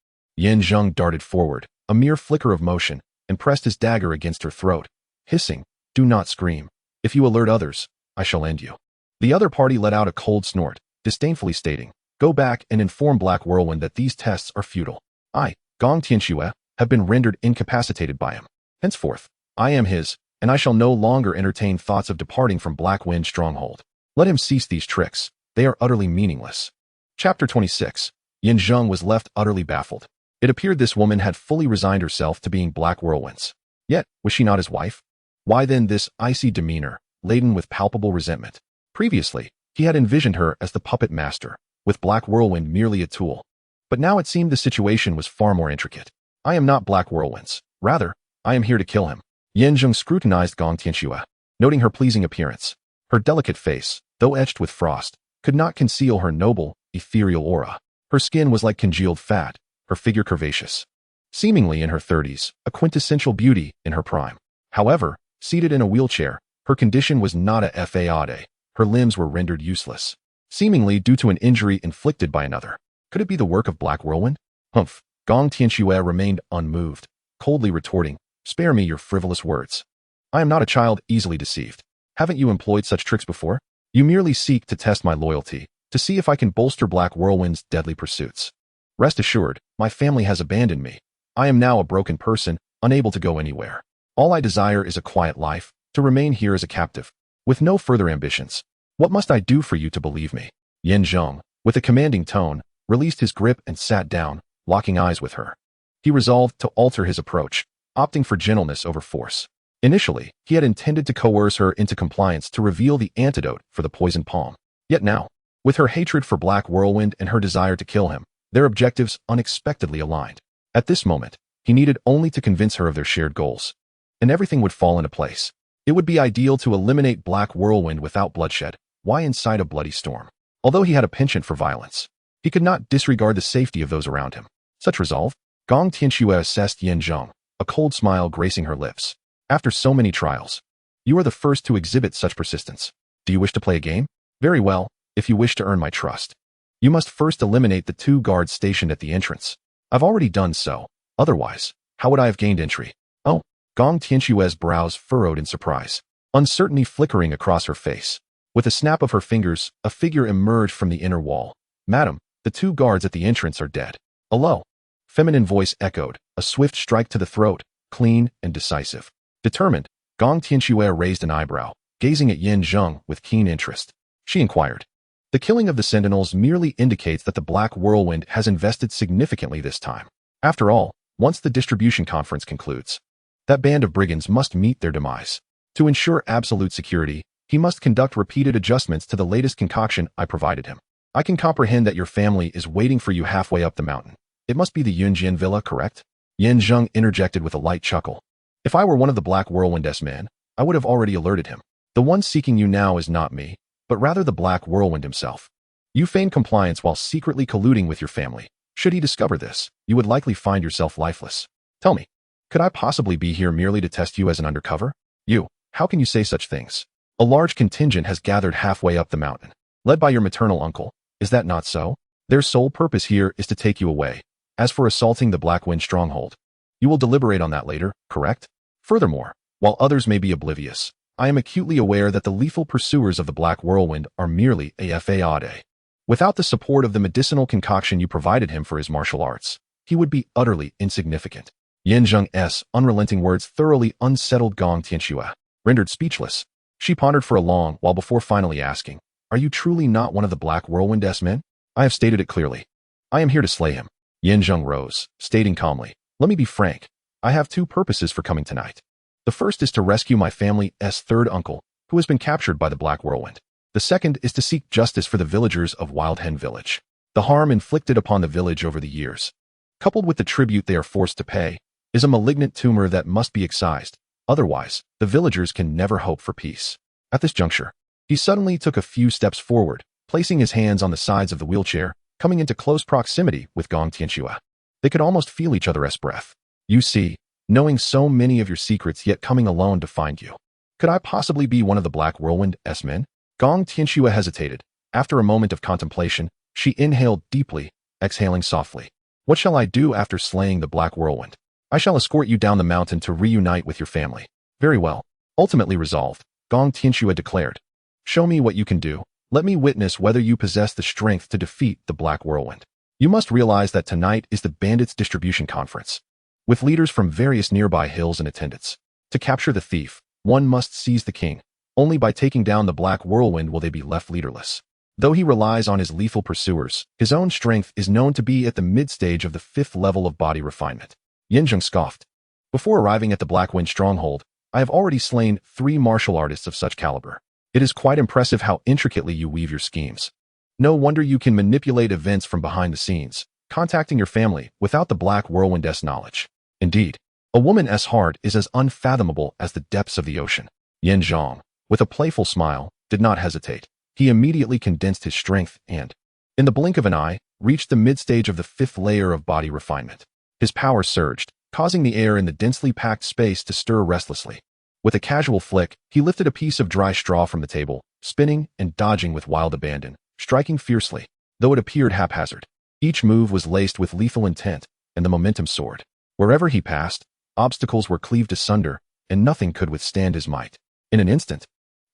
Zheng darted forward, a mere flicker of motion, and pressed his dagger against her throat, hissing, Do not scream. If you alert others, I shall end you. The other party let out a cold snort, disdainfully stating, Go back and inform Black Whirlwind that these tests are futile. I, Gong Tianxue, have been rendered incapacitated by him. Henceforth, I am his, and I shall no longer entertain thoughts of departing from Black Wind Stronghold. Let him cease these tricks. They are utterly meaningless. Chapter 26. Yin Zheng was left utterly baffled. It appeared this woman had fully resigned herself to being Black Whirlwind's. Yet, was she not his wife? Why then this icy demeanor, laden with palpable resentment? Previously, he had envisioned her as the puppet master, with Black Whirlwind merely a tool. But now it seemed the situation was far more intricate. I am not Black Whirlwind's. Rather, I am here to kill him. Yin Zheng scrutinized Gong Tianxue, noting her pleasing appearance. Her delicate face, though etched with frost, could not conceal her noble, ethereal aura. Her skin was like congealed fat, her figure curvaceous. Seemingly in her 30s, a quintessential beauty in her prime. However, seated in a wheelchair, her condition was not a fade. Her limbs were rendered useless, seemingly due to an injury inflicted by another. Could it be the work of Black Whirlwind? Humph. Gong Tianxue remained unmoved, coldly retorting, "Spare me your frivolous words. I am not a child easily deceived. Haven't you employed such tricks before? You merely seek to test my loyalty, to see if I can bolster Black Whirlwind's deadly pursuits. Rest assured, my family has abandoned me. I am now a broken person, unable to go anywhere. All I desire is a quiet life, to remain here as a captive, with no further ambitions. What must I do for you to believe me?" Yin Zheng, with a commanding tone, released his grip and sat down, locking eyes with her. He resolved to alter his approach, opting for gentleness over force. Initially, he had intended to coerce her into compliance to reveal the antidote for the poisoned palm. Yet now, with her hatred for Black Whirlwind and her desire to kill him, their objectives unexpectedly aligned. At this moment, he needed only to convince her of their shared goals, and everything would fall into place. It would be ideal to eliminate Black Whirlwind without bloodshed. Why incite a bloody storm? Although he had a penchant for violence, he could not disregard the safety of those around him. Such resolve, Gong Tianxue assessed Yin Zheng, a cold smile gracing her lips. After so many trials, you are the first to exhibit such persistence. Do you wish to play a game? Very well, if you wish to earn my trust. You must first eliminate the 2 guards stationed at the entrance. I've already done so. Otherwise, how would I have gained entry? Oh, Gong Tianxue's brows furrowed in surprise, uncertainty flickering across her face. With a snap of her fingers, a figure emerged from the inner wall. "Madam, the 2 guards at the entrance are dead." A low, feminine voice echoed, a swift strike to the throat, clean and decisive. Determined, Gong Tianxue raised an eyebrow, gazing at Yin Zheng with keen interest. She inquired, "The killing of the sentinels merely indicates that the Black Whirlwind has invested significantly this time. After all, once the distribution conference concludes, that band of brigands must meet their demise. To ensure absolute security, he must conduct repeated adjustments to the latest concoction I provided him. I can comprehend that your family is waiting for you halfway up the mountain. It must be the Yunjian villa, correct?" Yin Zheng interjected with a light chuckle. "If I were one of the Black Whirlwind's men, I would have already alerted him. The one seeking you now is not me, but rather the Black Whirlwind himself. You feign compliance while secretly colluding with your family. Should he discover this, you would likely find yourself lifeless. Tell me, could I possibly be here merely to test you as an undercover? How can you say such things? A large contingent has gathered halfway up the mountain, led by your maternal uncle. Is that not so? Their sole purpose here is to take you away. As for assaulting the Black Wind Stronghold, you will deliberate on that later, correct? Furthermore, while others may be oblivious, I am acutely aware that the lethal pursuers of the Black Whirlwind are merely a fade. Without the support of the medicinal concoction you provided him for his martial arts, he would be utterly insignificant." Yin Zheng's unrelenting words thoroughly unsettled Gong Tianxue. Rendered speechless, she pondered for a long while before finally asking, "Are you truly not one of the Black Whirlwind's men?" "I have stated it clearly. I am here to slay him." Yin Zheng rose, stating calmly, "Let me be frank. I have 2 purposes for coming tonight. The first is to rescue my family's 3rd uncle, who has been captured by the Black Whirlwind. The second is to seek justice for the villagers of Wild Hen Village. The harm inflicted upon the village over the years, coupled with the tribute they are forced to pay, is a malignant tumor that must be excised. Otherwise, the villagers can never hope for peace." At this juncture, he suddenly took a few steps forward, placing his hands on the sides of the wheelchair, coming into close proximity with Gong Tianxue. They could almost feel each other's breath. "You see, knowing so many of your secrets yet coming alone to find you. Could I possibly be one of the Black Whirlwind's men?" Gong Tianxue hesitated. After a moment of contemplation, she inhaled deeply, exhaling softly. "What shall I do after slaying the Black Whirlwind?" "I shall escort you down the mountain to reunite with your family." "Very well." Ultimately resolved, Gong Tianxue declared, "Show me what you can do. Let me witness whether you possess the strength to defeat the Black Whirlwind. You must realize that tonight is the Bandits Distribution Conference, with leaders from various nearby hills in attendance. To capture the thief, one must seize the king. Only by taking down the Black Whirlwind will they be left leaderless. Though he relies on his lethal pursuers, his own strength is known to be at the mid-stage of the 5th level of body refinement. Zheng scoffed. Before arriving at the Blackwind stronghold, I have already slain 3 martial artists of such caliber. It is quite impressive how intricately you weave your schemes. No wonder you can manipulate events from behind the scenes, contacting your family without the Black Whirlwind's knowledge. Indeed, a woman's heart is as unfathomable as the depths of the ocean. Zheng, with a playful smile, did not hesitate. He immediately condensed his strength and, in the blink of an eye, reached the mid-stage of the 5th layer of body refinement. His power surged, causing the air in the densely packed space to stir restlessly. With a casual flick, he lifted a piece of dry straw from the table, spinning and dodging with wild abandon, striking fiercely, though it appeared haphazard. Each move was laced with lethal intent, and the momentum soared. Wherever he passed, obstacles were cleaved asunder, and nothing could withstand his might. In an instant,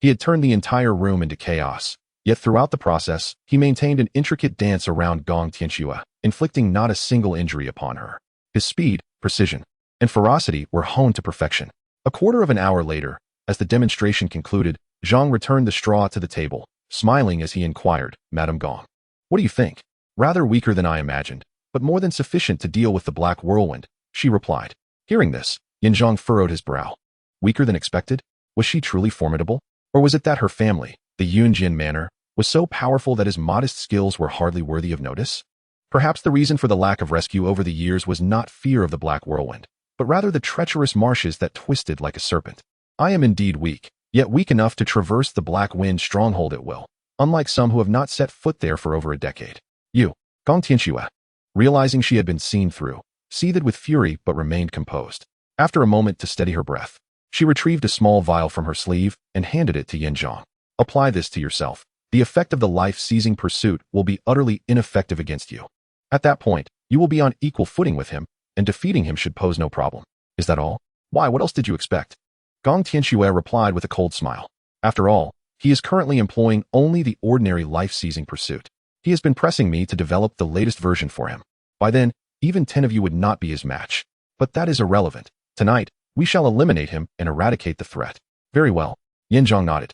he had turned the entire room into chaos. Yet throughout the process, he maintained an intricate dance around Gong Tianxue, inflicting not a single injury upon her. His speed, precision, and ferocity were honed to perfection. A quarter of an hour later, as the demonstration concluded, Zheng returned the straw to the table, smiling as he inquired, "Madame Gong, what do you think?" "Rather weaker than I imagined, but more than sufficient to deal with the Black Whirlwind," she replied. Hearing this, Zheng furrowed his brow. Weaker than expected? Was she truly formidable? Or was it that her family, the Yunjin manor, was so powerful that his modest skills were hardly worthy of notice? Perhaps the reason for the lack of rescue over the years was not fear of the Black Whirlwind, but rather the treacherous marshes that twisted like a serpent. I am indeed weak, yet weak enough to traverse the Black Wind stronghold at will, unlike some who have not set foot there for over a decade. You, Gong Tianxue, realizing she had been seen through, seethed with fury but remained composed. After a moment to steady her breath, she retrieved a small vial from her sleeve and handed it to Zheng. Apply this to yourself. The effect of the life-seizing pursuit will be utterly ineffective against you. At that point, you will be on equal footing with him, and defeating him should pose no problem. Is that all? Why, what else did you expect? Gong Tianxue replied with a cold smile. After all, he is currently employing only the ordinary life-seizing pursuit. He has been pressing me to develop the latest version for him. By then, even 10 of you would not be his match. But that is irrelevant. Tonight, we shall eliminate him and eradicate the threat. Very well. Zheng nodded.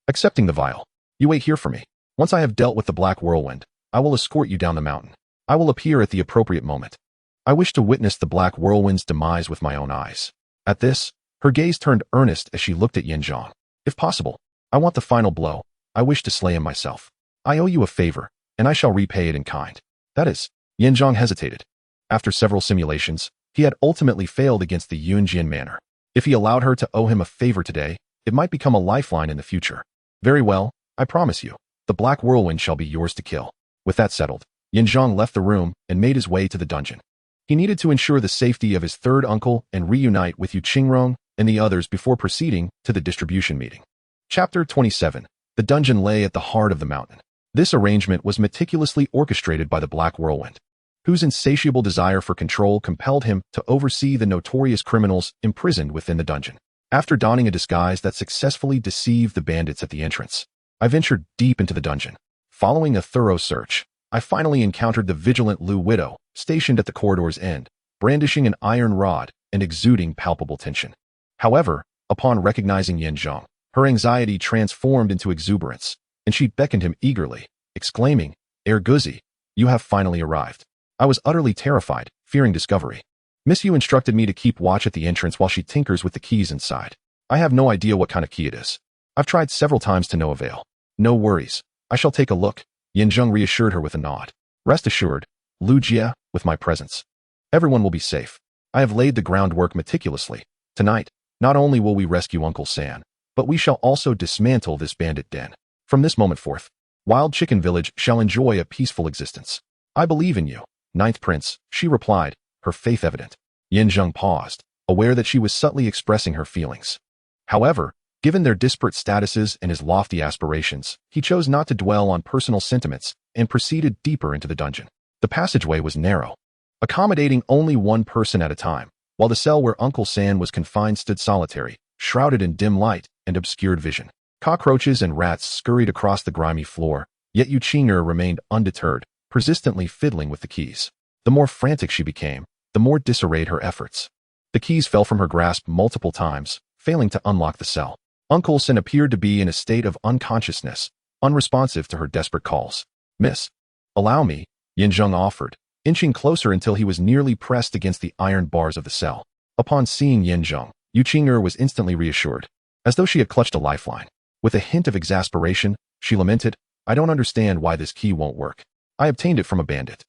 Accepting the vial. You wait here for me. Once I have dealt with the Black Whirlwind, I will escort you down the mountain. I will appear at the appropriate moment. I wish to witness the Black Whirlwind's demise with my own eyes. At this, her gaze turned earnest as she looked at Zheng. If possible, I want the final blow. I wish to slay him myself. I owe you a favor, and I shall repay it in kind. That is, Zheng hesitated. After several simulations, he had ultimately failed against the Yunjin manor. If he allowed her to owe him a favor today, it might become a lifeline in the future. Very well, I promise you, the Black Whirlwind shall be yours to kill. With that settled, Zheng left the room and made his way to the dungeon. He needed to ensure the safety of his third uncle and reunite with Yu Qingrong and the others before proceeding to the distribution meeting. Chapter 27. The dungeon lay at the heart of the mountain. This arrangement was meticulously orchestrated by the Black Whirlwind, whose insatiable desire for control compelled him to oversee the notorious criminals imprisoned within the dungeon. After donning a disguise that successfully deceived the bandits at the entrance, I ventured deep into the dungeon. Following a thorough search, I finally encountered the vigilant Lu Widow, stationed at the corridor's end, brandishing an iron rod and exuding palpable tension. However, upon recognizing Zheng, her anxiety transformed into exuberance, and she beckoned him eagerly, exclaiming, "Herr Guzi, you have finally arrived." I was utterly terrified, fearing discovery. Miss Yu instructed me to keep watch at the entrance while she tinkers with the keys inside. I have no idea what kind of key it is. I've tried several times to no avail. No worries. I shall take a look. Zheng reassured her with a nod. Rest assured, Lu Jie, with my presence, everyone will be safe. I have laid the groundwork meticulously. Tonight, not only will we rescue Uncle San, but we shall also dismantle this bandit den. From this moment forth, Wild Chicken Village shall enjoy a peaceful existence. I believe in you, Ninth Prince, she replied, her faith evident. Zheng paused, aware that she was subtly expressing her feelings. However, given their disparate statuses and his lofty aspirations, he chose not to dwell on personal sentiments and proceeded deeper into the dungeon. The passageway was narrow, accommodating only one person at a time, while the cell where Uncle San was confined stood solitary, shrouded in dim light and obscured vision. Cockroaches and rats scurried across the grimy floor, yet Yu Qing'er remained undeterred, persistently fiddling with the keys. The more frantic she became, the more disarrayed her efforts. The keys fell from her grasp multiple times, failing to unlock the cell. Uncle Sin appeared to be in a state of unconsciousness, unresponsive to her desperate calls. "Miss, allow me," Yin Zheng offered, inching closer until he was nearly pressed against the iron bars of the cell. Upon seeing Yin Zheng, Yu Qing'er was instantly reassured, as though she had clutched a lifeline. With a hint of exasperation, she lamented, "I don't understand why this key won't work. I obtained it from a bandit.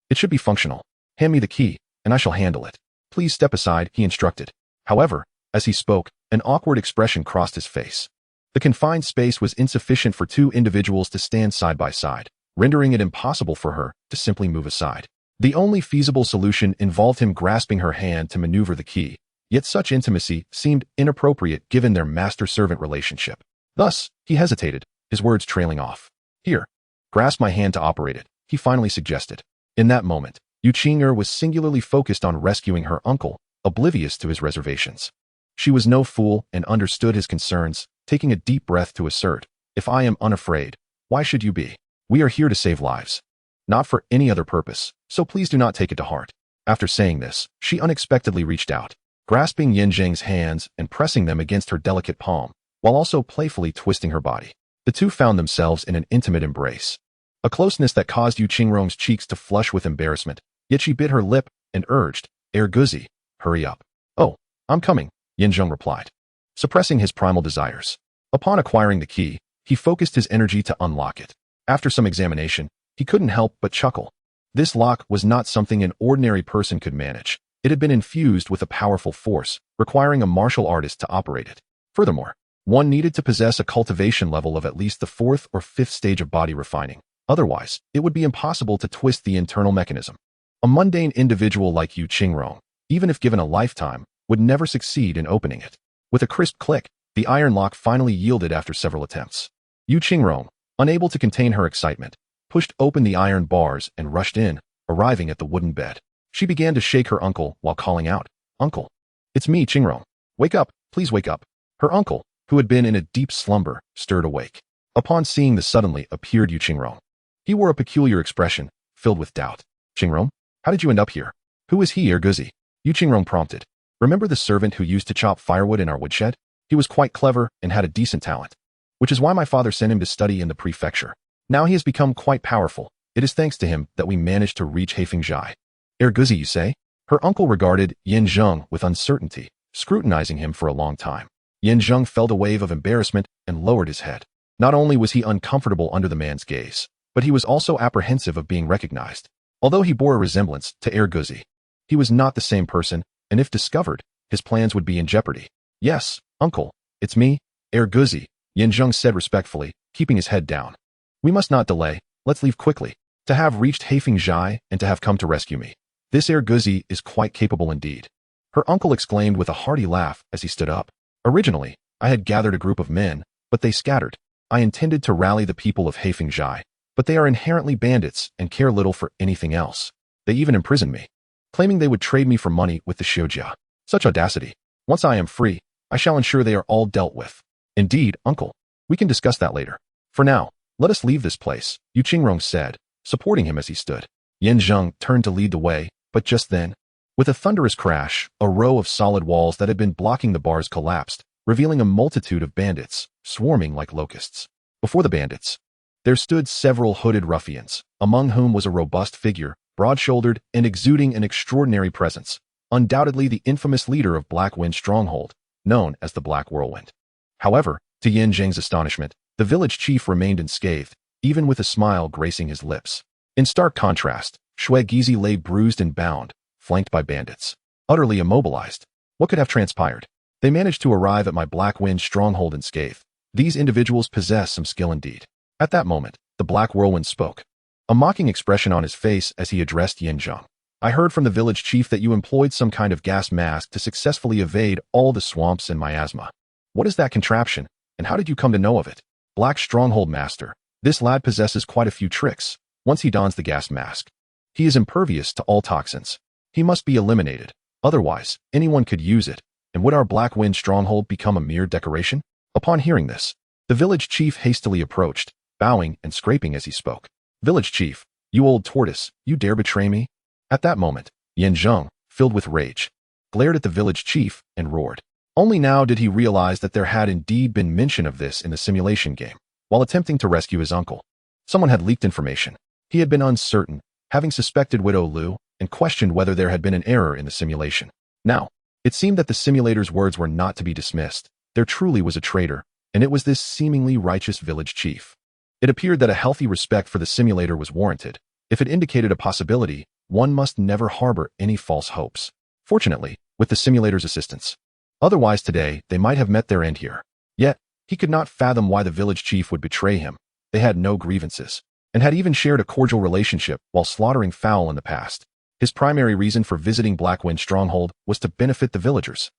It should be functional. Hand me the key, and I shall handle it." "Please step aside," he instructed. However, as he spoke, an awkward expression crossed his face. The confined space was insufficient for two individuals to stand side by side, rendering it impossible for her to simply move aside. The only feasible solution involved him grasping her hand to maneuver the key, yet such intimacy seemed inappropriate given their master-servant relationship. Thus, he hesitated, his words trailing off. "Here, grasp my hand to operate it," he finally suggested. In that moment, Yu Qing'er was singularly focused on rescuing her uncle, oblivious to his reservations. She was no fool and understood his concerns, taking a deep breath to assert, "If I am unafraid, why should you be? We are here to save lives. Not for any other purpose, so please do not take it to heart." After saying this, she unexpectedly reached out, grasping Yin Zheng's hands and pressing them against her delicate palm, while also playfully twisting her body. The two found themselves in an intimate embrace, a closeness that caused Yu Qing'er's cheeks to flush with embarrassment, yet she bit her lip and urged, "Guzi, hurry up." "Oh, I'm coming," Yin Zheng replied, suppressing his primal desires. Upon acquiring the key, he focused his energy to unlock it. After some examination, he couldn't help but chuckle. This lock was not something an ordinary person could manage. It had been infused with a powerful force, requiring a martial artist to operate it. Furthermore, one needed to possess a cultivation level of at least the 4th or 5th stage of body refining. Otherwise, it would be impossible to twist the internal mechanism. A mundane individual like Yu Qing'er, even if given a lifetime, would never succeed in opening it. With a crisp click, the iron lock finally yielded after several attempts. Yu Qing'er, unable to contain her excitement, pushed open the iron bars and rushed in, arriving at the wooden bed. She began to shake her uncle while calling out, "Uncle, it's me, Qing'er. Wake up, please wake up." Her uncle, who had been in a deep slumber, stirred awake. Upon seeing the suddenly appeared Yu Qing'er, he wore a peculiar expression, filled with doubt. "Qing'er, how did you end up here? Who is he, Guzi?" Yu Qing'er prompted. "Remember the servant who used to chop firewood in our woodshed? He was quite clever and had a decent talent, which is why my father sent him to study in the prefecture. Now he has become quite powerful. It is thanks to him that we managed to reach Heifengzhai." "Guzi, you say?" Her uncle regarded Yin Zheng with uncertainty, scrutinizing him for a long time. Yin Zheng felt a wave of embarrassment and lowered his head. Not only was he uncomfortable under the man's gaze, but he was also apprehensive of being recognized. Although he bore a resemblance to Guzi, he was not the same person, and if discovered, his plans would be in jeopardy. "Yes, uncle, it's me, Guzi," Yin Zheng said respectfully, keeping his head down. "We must not delay, let's leave quickly. To have reached Heifengzhai and to have come to rescue me. This Guzi is quite capable indeed." Her uncle exclaimed with a hearty laugh as he stood up. "Originally, I had gathered a group of men, but they scattered. I intended to rally the people of Heifengzhai, but they are inherently bandits and care little for anything else. They even imprisoned me, claiming they would trade me for money with the Xiujia. Such audacity. Once I am free, I shall ensure they are all dealt with." "Indeed, uncle. We can discuss that later. For now, let us leave this place," Yu Qing'er said, supporting him as he stood. Yin Zheng turned to lead the way, but just then, with a thunderous crash, a row of solid walls that had been blocking the bars collapsed, revealing a multitude of bandits, swarming like locusts. Before the bandits, there stood several hooded ruffians, among whom was a robust figure, broad-shouldered and exuding an extraordinary presence, undoubtedly the infamous leader of Black Wind Stronghold, known as the Black Whirlwind. However, to Yin Zheng's astonishment, the village chief remained unscathed, even with a smile gracing his lips. In stark contrast, Shui Gizi lay bruised and bound, flanked by bandits. Utterly immobilized. What could have transpired? They managed to arrive at my Black Wind Stronghold unscathed. These individuals possess some skill indeed. At that moment, the Black Whirlwind spoke, a mocking expression on his face as he addressed Yin Zheng. "I heard from the village chief that you employed some kind of gas mask to successfully evade all the swamps and miasma. What is that contraption, and how did you come to know of it?" "Black Stronghold Master. This lad possesses quite a few tricks. Once he dons the gas mask, he is impervious to all toxins. He must be eliminated. Otherwise, anyone could use it, and would our Black Wind Stronghold become a mere decoration?" Upon hearing this, The village chief hastily approached, bowing and scraping as he spoke. Village chief, you old tortoise, you dare betray me? At that moment, Zheng, filled with rage, glared at the village chief and roared. Only now did he realize that there had indeed been mention of this in the simulation game, while attempting to rescue his uncle. Someone had leaked information. He had been uncertain, having suspected Widow Lu, and questioned whether there had been an error in the simulation. Now, it seemed that the simulator's words were not to be dismissed. There truly was a traitor, and it was this seemingly righteous village chief. It appeared that a healthy respect for the simulator was warranted. If it indicated a possibility, one must never harbor any false hopes. Fortunately, with the simulator's assistance. Otherwise today, they might have met their end here. Yet, he could not fathom why the village chief would betray him. They had no grievances, and had even shared a cordial relationship while slaughtering fowl in the past. His primary reason for visiting Blackwind Stronghold was to benefit the villagers,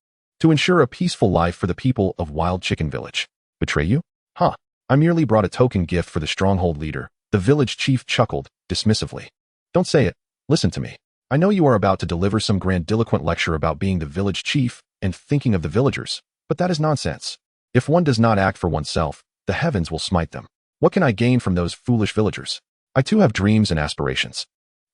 to ensure a peaceful life for the people of Wild Chicken Village. Betray you? Huh. I merely brought a token gift for the stronghold leader. The village chief chuckled, dismissively. Don't say it. Listen to me. I know you are about to deliver some grandiloquent lecture about being the village chief and thinking of the villagers, but that is nonsense. If one does not act for oneself, the heavens will smite them. What can I gain from those foolish villagers? I too have dreams and aspirations.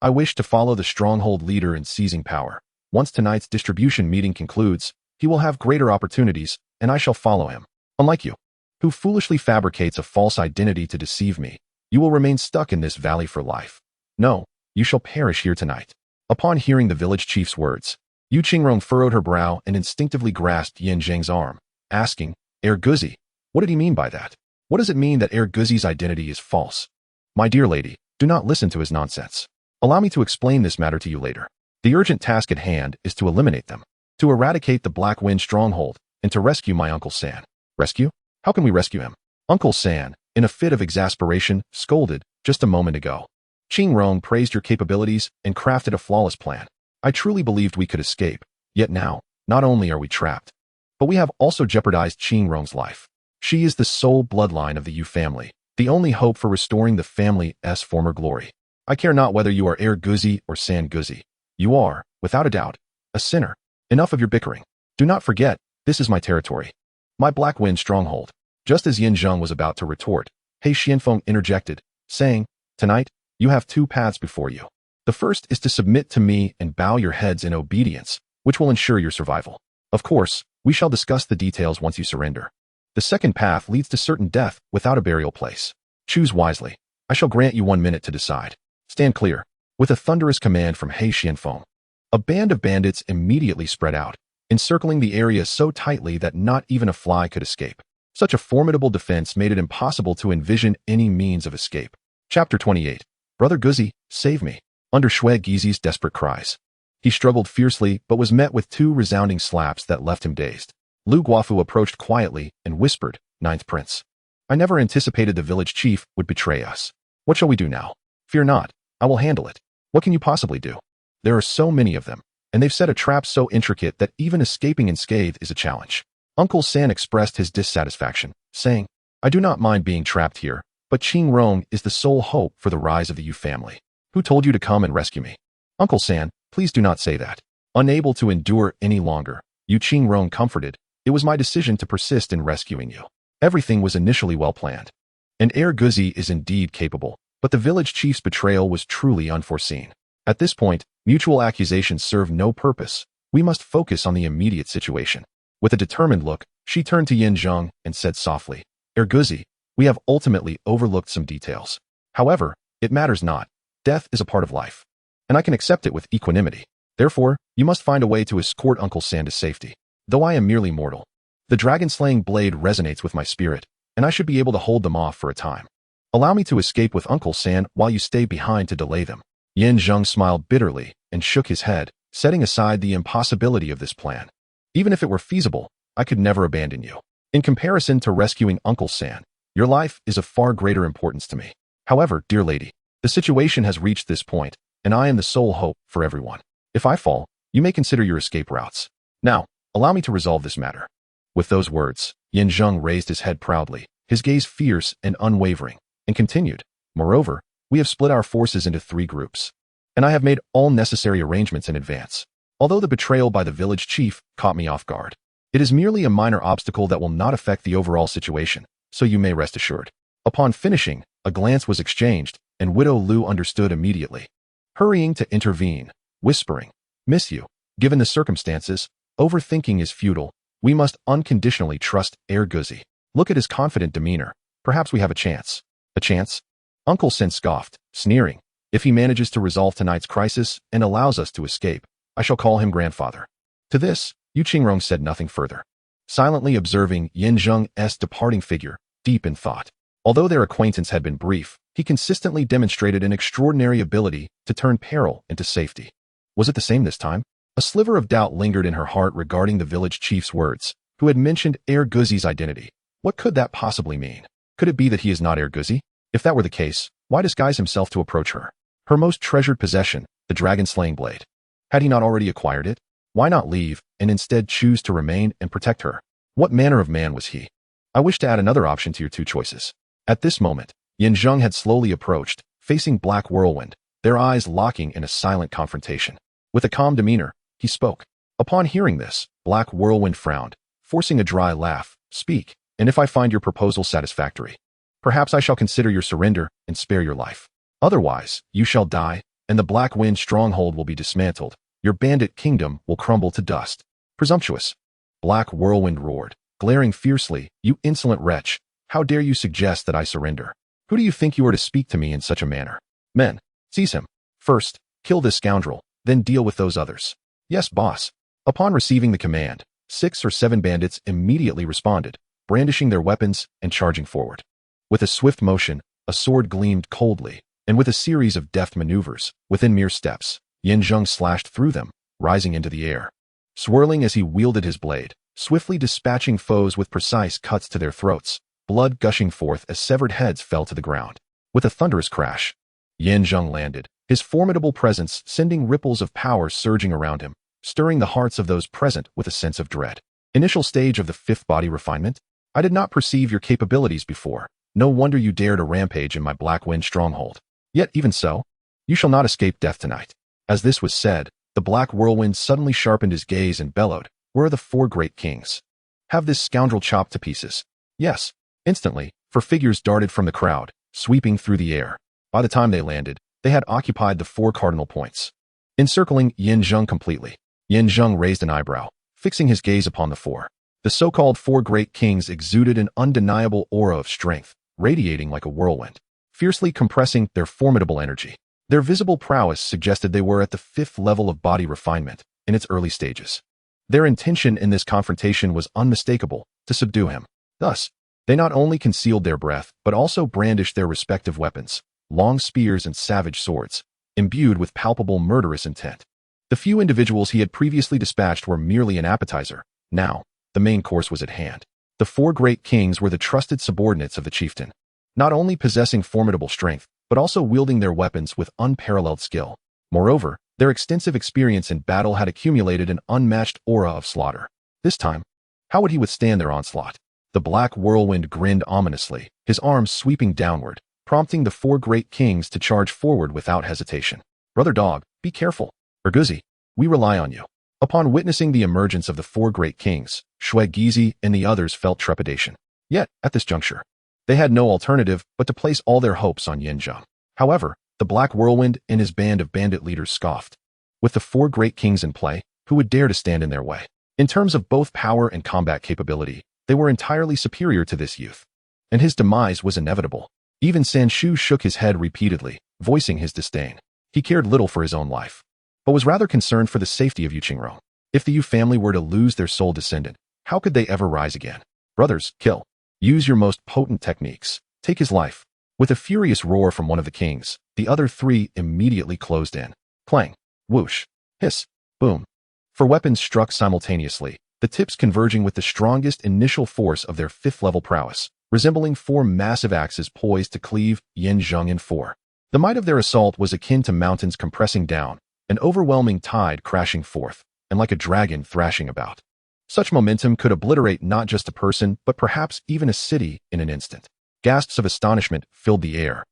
I wish to follow the stronghold leader in seizing power. Once tonight's distribution meeting concludes, he will have greater opportunities, and I shall follow him. Unlike you, who foolishly fabricates a false identity to deceive me, you will remain stuck in this valley for life. No, you shall perish here tonight. Upon hearing the village chief's words, Yu Qingrong furrowed her brow and instinctively grasped Zheng's arm, asking, Guzi, what did he mean by that? What does it mean that Guzi's identity is false? My dear lady, do not listen to his nonsense. Allow me to explain this matter to you later. The urgent task at hand is to eliminate them, to eradicate the Blackwind Stronghold, and to rescue my Uncle San. Rescue? How can we rescue him? Uncle San, in a fit of exasperation, scolded, just a moment ago. Qingrong praised your capabilities and crafted a flawless plan. I truly believed we could escape, yet now, not only are we trapped, but we have also jeopardized Qingrong's life. She is the sole bloodline of the Yu family, the only hope for restoring the family's former glory. I care not whether you are Guzi or San Guzi. You are, without a doubt, a sinner. Enough of your bickering. Do not forget, this is my territory. My Blackwind Stronghold. Just as Zheng was about to retort, He Xianfeng interjected, saying, Tonight, you have two paths before you. The first is to submit to me and bow your heads in obedience, which will ensure your survival. Of course, we shall discuss the details once you surrender. The second path leads to certain death without a burial place. Choose wisely. I shall grant you 1 minute to decide. Stand clear. With a thunderous command from He Xianfeng, a band of bandits immediately spread out, encircling the area so tightly that not even a fly could escape. Such a formidable defense made it impossible to envision any means of escape. Chapter 28. Brother Guzi, save me. Under Shui Gizi's desperate cries, he struggled fiercely but was met with 2 resounding slaps that left him dazed. Lu Guofu approached quietly and whispered, Ninth Prince. I never anticipated the village chief would betray us. What shall we do now? Fear not, I will handle it. What can you possibly do? There are so many of them, and they've set a trap so intricate that even escaping unscathed is a challenge. Uncle San expressed his dissatisfaction, saying, I do not mind being trapped here, but Qingrong is the sole hope for the rise of the Yu family. Who told you to come and rescue me? Uncle San, please do not say that. Unable to endure any longer, Yu Qingrong comforted, it was my decision to persist in rescuing you. Everything was initially well planned. And Guzi is indeed capable, but the village chief's betrayal was truly unforeseen. At this point, mutual accusations serve no purpose. We must focus on the immediate situation. With a determined look, she turned to Zheng and said softly, Guzi, we have ultimately overlooked some details. However, it matters not. Death is a part of life, and I can accept it with equanimity. Therefore, you must find a way to escort Uncle San to safety. Though I am merely mortal, the dragon-slaying blade resonates with my spirit, and I should be able to hold them off for a time. Allow me to escape with Uncle San while you stay behind to delay them. Zheng smiled bitterly and shook his head, setting aside the impossibility of this plan. Even if it were feasible, I could never abandon you. In comparison to rescuing Uncle San, your life is of far greater importance to me. However, dear lady, the situation has reached this point, and I am the sole hope for everyone. If I fall, you may consider your escape routes. Now, allow me to resolve this matter. With those words, Zheng raised his head proudly, his gaze fierce and unwavering, and continued, Moreover, we have split our forces into 3 groups, and I have made all necessary arrangements in advance. Although the betrayal by the village chief caught me off guard, it is merely a minor obstacle that will not affect the overall situation, so you may rest assured." Upon finishing, a glance was exchanged, and Widow Lu understood immediately. Hurrying to intervene, whispering, "Miss you. Given the circumstances, overthinking is futile. We must unconditionally trust Air Guzzi. Look at his confident demeanor. Perhaps we have a chance." "A chance?" Uncle Sen scoffed, sneering. "If he manages to resolve tonight's crisis and allows us to escape, I shall call him grandfather." To this, Yu Qingrong said nothing further, silently observing Yin Zheng's departing figure, deep in thought. Although their acquaintance had been brief, he consistently demonstrated an extraordinary ability to turn peril into safety. Was it the same this time? A sliver of doubt lingered in her heart regarding the village chief's words, who had mentioned Air Guzzi's identity. What could that possibly mean? Could it be that he is not Air Guzzi? If that were the case, why disguise himself to approach her? Her most treasured possession, the dragon-slaying blade. Had he not already acquired it? Why not leave, and instead choose to remain and protect her? What manner of man was he? I wish to add another option to your two choices. At this moment, Yin Zheng had slowly approached, facing Black Whirlwind, their eyes locking in a silent confrontation. With a calm demeanor, he spoke. Upon hearing this, Black Whirlwind frowned, forcing a dry laugh. "Speak, and if I find your proposal satisfactory, perhaps I shall consider your surrender and spare your life. Otherwise, you shall die, and the Black Wind stronghold will be dismantled. Your bandit kingdom will crumble to dust." "Presumptuous!" Black Whirlwind roared, glaring fiercely. "You insolent wretch! How dare you suggest that I surrender? Who do you think you are to speak to me in such a manner? Men, seize him. First, kill this scoundrel, then deal with those others." "Yes, boss." Upon receiving the command, 6 or 7 bandits immediately responded, brandishing their weapons and charging forward. With a swift motion, a sword gleamed coldly, and with a series of deft maneuvers, within mere steps, Yin Zheng slashed through them, rising into the air. Swirling as he wielded his blade, swiftly dispatching foes with precise cuts to their throats, blood gushing forth as severed heads fell to the ground. With a thunderous crash, Yin Zheng landed, his formidable presence sending ripples of power surging around him, stirring the hearts of those present with a sense of dread. Initial stage of the 5th body refinement? I did not perceive your capabilities before. No wonder you dare to rampage in my Black Wind stronghold. Yet even so, you shall not escape death tonight." As this was said, the Black Whirlwind suddenly sharpened his gaze and bellowed, "Where are the 4 great kings? Have this scoundrel chopped to pieces." "Yes." Instantly, 4 figures darted from the crowd, sweeping through the air. By the time they landed, they had occupied the 4 cardinal points, encircling Yin Zheng completely. Yin Zheng raised an eyebrow, fixing his gaze upon the 4. The so-called 4 great kings exuded an undeniable aura of strength, radiating like a whirlwind, fiercely compressing their formidable energy. Their visible prowess suggested they were at the 5th level of body refinement, in its early stages. Their intention in this confrontation was unmistakable, to subdue him. Thus, they not only concealed their breath, but also brandished their respective weapons, long spears and savage swords, imbued with palpable murderous intent. The few individuals he had previously dispatched were merely an appetizer. Now, the main course was at hand. The 4 great kings were the trusted subordinates of the chieftain, not only possessing formidable strength, but also wielding their weapons with unparalleled skill. Moreover, their extensive experience in battle had accumulated an unmatched aura of slaughter. This time, how would he withstand their onslaught? The Black Whirlwind grinned ominously, his arms sweeping downward, prompting the 4 great kings to charge forward without hesitation. "Brother Dog, be careful. Erguzi, we rely on you." Upon witnessing the emergence of the 4 great kings, Shui Gizi and the others felt trepidation. Yet, at this juncture, they had no alternative but to place all their hopes on Yin Zheng. However, the Black Whirlwind and his band of bandit leaders scoffed. With the 4 great kings in play, who would dare to stand in their way? In terms of both power and combat capability, they were entirely superior to this youth, and his demise was inevitable. Even Sanshu shook his head repeatedly, voicing his disdain. He cared little for his own life, but was rather concerned for the safety of Yu Qingrong. If the Yu family were to lose their sole descendant, how could they ever rise again? "Brothers, kill. Use your most potent techniques. Take his life." With a furious roar from one of the kings, the other 3 immediately closed in. Clang, whoosh, hiss, boom. 4 weapons struck simultaneously, the tips converging with the strongest initial force of their 5th-level prowess, resembling 4 massive axes poised to cleave Yin Zheng in 4. The might of their assault was akin to mountains compressing down, an overwhelming tide crashing forth, and like a dragon thrashing about. Such momentum could obliterate not just a person, but perhaps even a city in an instant. Gasps of astonishment filled the air,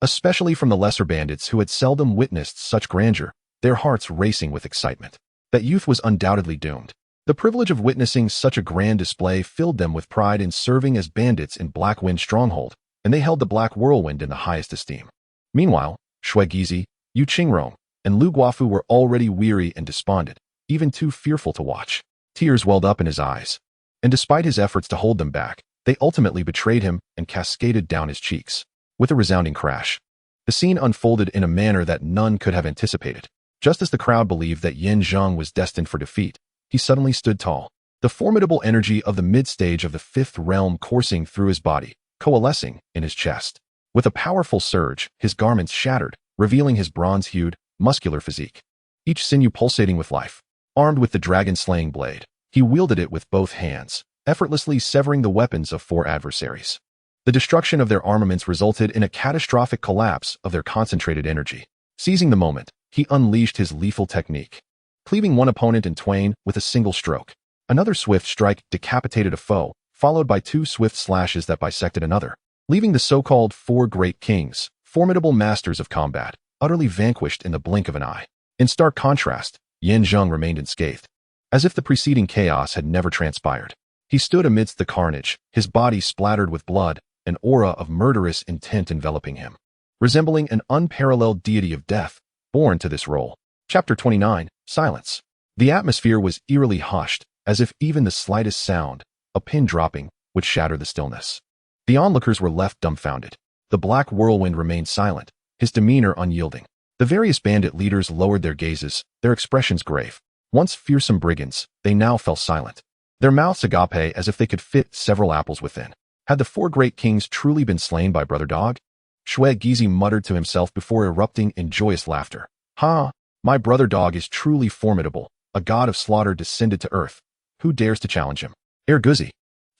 especially from the lesser bandits who had seldom witnessed such grandeur, their hearts racing with excitement. That youth was undoubtedly doomed. The privilege of witnessing such a grand display filled them with pride in serving as bandits in Black Wind Stronghold, and they held the Black Whirlwind in the highest esteem. Meanwhile, Shui Gizi, Yu Qingrong, and Lu Guofu were already weary and despondent, even too fearful to watch. Tears welled up in his eyes, and despite his efforts to hold them back, they ultimately betrayed him and cascaded down his cheeks. With a resounding crash, the scene unfolded in a manner that none could have anticipated. Just as the crowd believed that Yin Zheng was destined for defeat, he suddenly stood tall, the formidable energy of the mid-stage of the fifth realm coursing through his body, coalescing in his chest. With a powerful surge, his garments shattered, revealing his bronze-hued, muscular physique, each sinew pulsating with life. Armed with the dragon-slaying blade, he wielded it with both hands, effortlessly severing the weapons of 4 adversaries. The destruction of their armaments resulted in a catastrophic collapse of their concentrated energy. Seizing the moment, he unleashed his lethal technique, cleaving one opponent in twain with a single stroke. Another swift strike decapitated a foe, followed by 2 swift slashes that bisected another, leaving the so-called 4 great kings, formidable masters of combat, utterly vanquished in the blink of an eye. In stark contrast, Yin Zheng remained unscathed, as if the preceding chaos had never transpired. He stood amidst the carnage, his body splattered with blood, an aura of murderous intent enveloping him, resembling an unparalleled deity of death, born to this role. Chapter 29, Silence. The atmosphere was eerily hushed, as if even the slightest sound, a pin dropping, would shatter the stillness. The onlookers were left dumbfounded. The Black Whirlwind remained silent, his demeanor unyielding. The various bandit leaders lowered their gazes, their expressions grave. Once fearsome brigands, they now fell silent, their mouths agape as if they could fit several apples within. Had the 4 great kings truly been slain by Brother Dog? Shui Gizi muttered to himself before erupting in joyous laughter. Ha! My Brother Dog is truly formidable, a god of slaughter descended to earth. Who dares to challenge him? Guzi.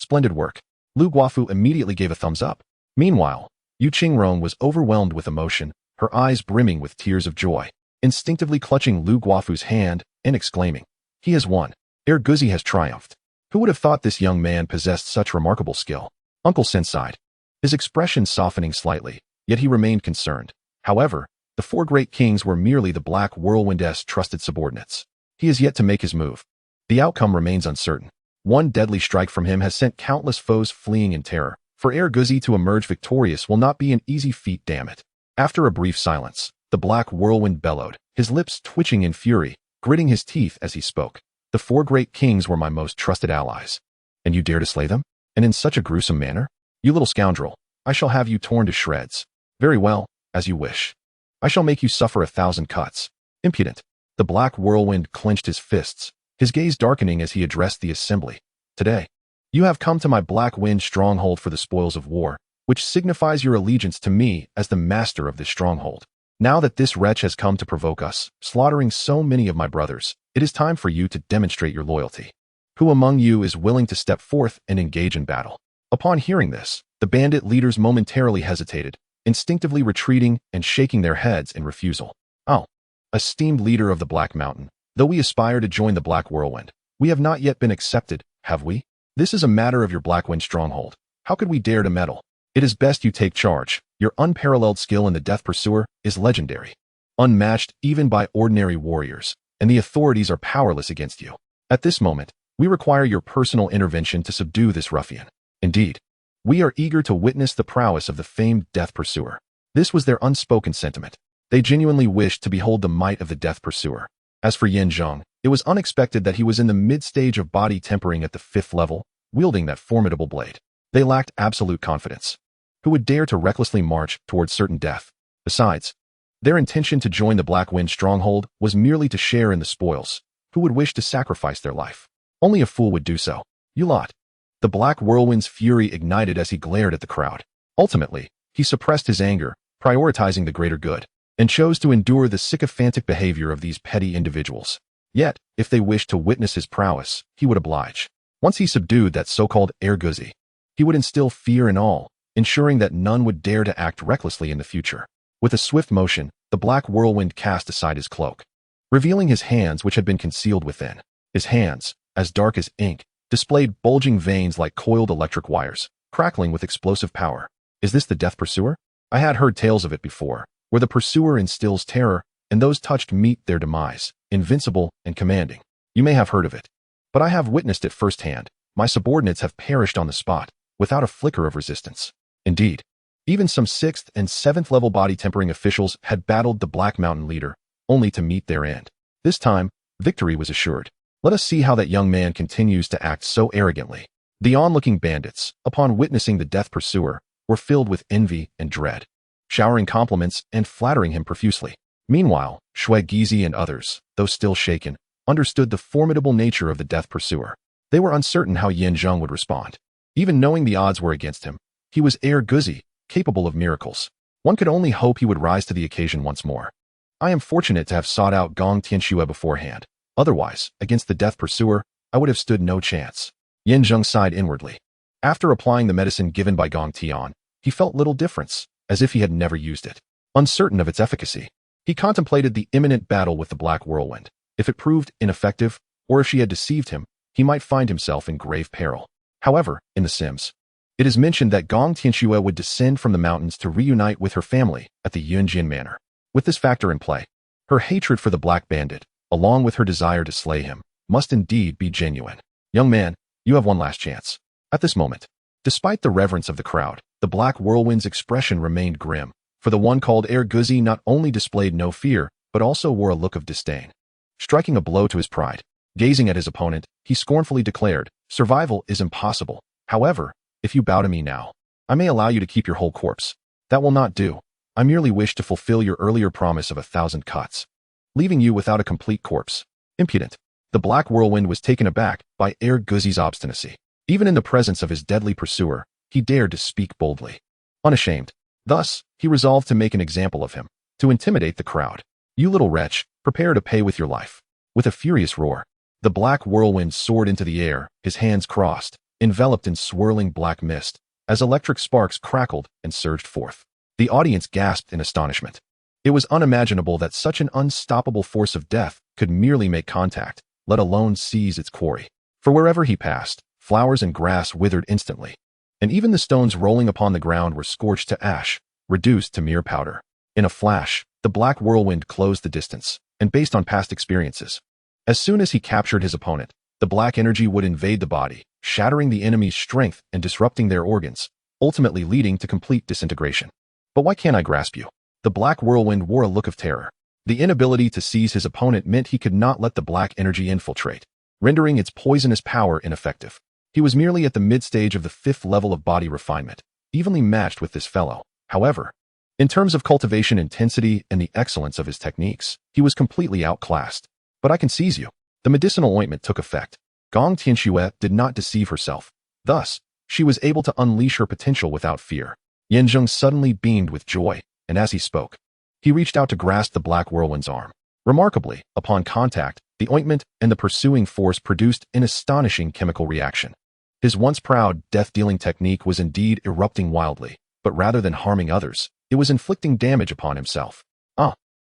Splendid work. Lu Guofu immediately gave a thumbs up. Meanwhile, Yu Qingrong was overwhelmed with emotion, her eyes brimming with tears of joy, instinctively clutching Lu Guofu's hand and exclaiming, "He has won. Guzi has triumphed." Who would have thought this young man possessed such remarkable skill? Uncle Sen sighed, his expression softening slightly, yet he remained concerned. However, the 4 great kings were merely the Black Whirlwind's trusted subordinates. He is yet to make his move. The outcome remains uncertain. One deadly strike from him has sent countless foes fleeing in terror. For Guzi to emerge victorious will not be an easy feat, damn it. After a brief silence, the Black Whirlwind bellowed, his lips twitching in fury, gritting his teeth as he spoke. The 4 great kings were my most trusted allies. And you dare to slay them? And in such a gruesome manner? You little scoundrel, I shall have you torn to shreds. Very well, as you wish. I shall make you suffer 1,000 cuts. Impudent. The Black Whirlwind clenched his fists, his gaze darkening as he addressed the assembly. Today, you have come to my Black Wind stronghold for the spoils of war, which signifies your allegiance to me as the master of this stronghold. Now that this wretch has come to provoke us, slaughtering so many of my brothers, it is time for you to demonstrate your loyalty. Who among you is willing to step forth and engage in battle? Upon hearing this, the bandit leaders momentarily hesitated, instinctively retreating and shaking their heads in refusal. Oh, esteemed leader of the Black Mountain, though we aspire to join the Black Whirlwind, we have not yet been accepted, have we? This is a matter of your Black Wind stronghold. How could we dare to meddle? It is best you take charge. Your unparalleled skill in the Death Pursuer is legendary, unmatched even by ordinary warriors, and the authorities are powerless against you. At this moment, we require your personal intervention to subdue this ruffian. Indeed, we are eager to witness the prowess of the famed Death Pursuer. This was their unspoken sentiment. They genuinely wished to behold the might of the Death Pursuer. As for Yin Zheng, it was unexpected that he was in the mid-stage of body tempering at the 5th level, wielding that formidable blade. They lacked absolute confidence. Who would dare to recklessly march towards certain death? Besides, their intention to join the Black Wind stronghold was merely to share in the spoils. Who would wish to sacrifice their life? Only a fool would do so. You lot. The Black Whirlwind's fury ignited as he glared at the crowd. Ultimately, he suppressed his anger, prioritizing the greater good, and chose to endure the sycophantic behavior of these petty individuals. Yet, if they wished to witness his prowess, he would oblige. Once he subdued that so-called Guzi, he would instill fear in all, ensuring that none would dare to act recklessly in the future. With a swift motion, the Black Whirlwind cast aside his cloak, revealing his hands which had been concealed within. His hands, as dark as ink, displayed bulging veins like coiled electric wires, crackling with explosive power. Is this the Death Pursuer? I had heard tales of it before, where the pursuer instills terror, and those touched meet their demise, invincible and commanding. You may have heard of it. but I have witnessed it firsthand. My subordinates have perished on the spot, without a flicker of resistance. Indeed, even some 6th and 7th level body tempering officials had battled the Black Mountain leader, only to meet their end. This time, victory was assured. Let us see how that young man continues to act so arrogantly. The onlooking bandits, upon witnessing the death pursuer, were filled with envy and dread, showering compliments and flattering him profusely. Meanwhile, Gizi and others, though still shaken, understood the formidable nature of the death pursuer. They were uncertain how Zheng would respond. Even knowing the odds were against him, he was Gizi, capable of miracles. One could only hope he would rise to the occasion once more. I am fortunate to have sought out Gong Tianxue beforehand. Otherwise, against the death pursuer, I would have stood no chance. Zheng sighed inwardly. After applying the medicine given by Gong Tian, he felt little difference, as if he had never used it. Uncertain of its efficacy, he contemplated the imminent battle with the Black Whirlwind. If it proved ineffective, or if she had deceived him, he might find himself in grave peril. However, in the Sims, it is mentioned that Gong Tianxue would descend from the mountains to reunite with her family at the Yunjin Manor. With this factor in play, her hatred for the Black Bandit, along with her desire to slay him, must indeed be genuine. Young man, you have one last chance. At this moment, despite the reverence of the crowd, the Black Whirlwind's expression remained grim, for the one called Gizi not only displayed no fear, but also wore a look of disdain. Striking a blow to his pride, gazing at his opponent, he scornfully declared, "Survival is impossible. However, if you bow to me now, I may allow you to keep your whole corpse. That will not do. I merely wish to fulfill your earlier promise of 1,000 cuts, leaving you without a complete corpse." Impudent. The Black Whirlwind was taken aback by Gizi's obstinacy. Even in the presence of his deadly pursuer, he dared to speak boldly. Unashamed. Thus, he resolved to make an example of him, to intimidate the crowd. "You little wretch, prepare to pay with your life." With a furious roar, the Black Whirlwind soared into the air, his hands crossed, enveloped in swirling black mist, as electric sparks crackled and surged forth. The audience gasped in astonishment. It was unimaginable that such an unstoppable force of death could merely make contact, let alone seize its quarry. For wherever he passed, flowers and grass withered instantly, and even the stones rolling upon the ground were scorched to ash, reduced to mere powder. In a flash, the Black Whirlwind closed the distance, and based on past experiences, as soon as he captured his opponent, the black energy would invade the body, shattering the enemy's strength and disrupting their organs, ultimately leading to complete disintegration. But why can't I grasp you? The Black Whirlwind wore a look of terror. The inability to seize his opponent meant he could not let the black energy infiltrate, rendering its poisonous power ineffective. He was merely at the mid-stage of the 5th level of body refinement, evenly matched with this fellow. However, in terms of cultivation intensity and the excellence of his techniques, he was completely outclassed. "But I can seize you." The medicinal ointment took effect. Gong Tianxue did not deceive herself. Thus, she was able to unleash her potential without fear. Zheng suddenly beamed with joy, and as he spoke, he reached out to grasp the Black Whirlwind's arm. Remarkably, upon contact, the ointment and the pursuing force produced an astonishing chemical reaction. His once proud, death-dealing technique was indeed erupting wildly, but rather than harming others, it was inflicting damage upon himself.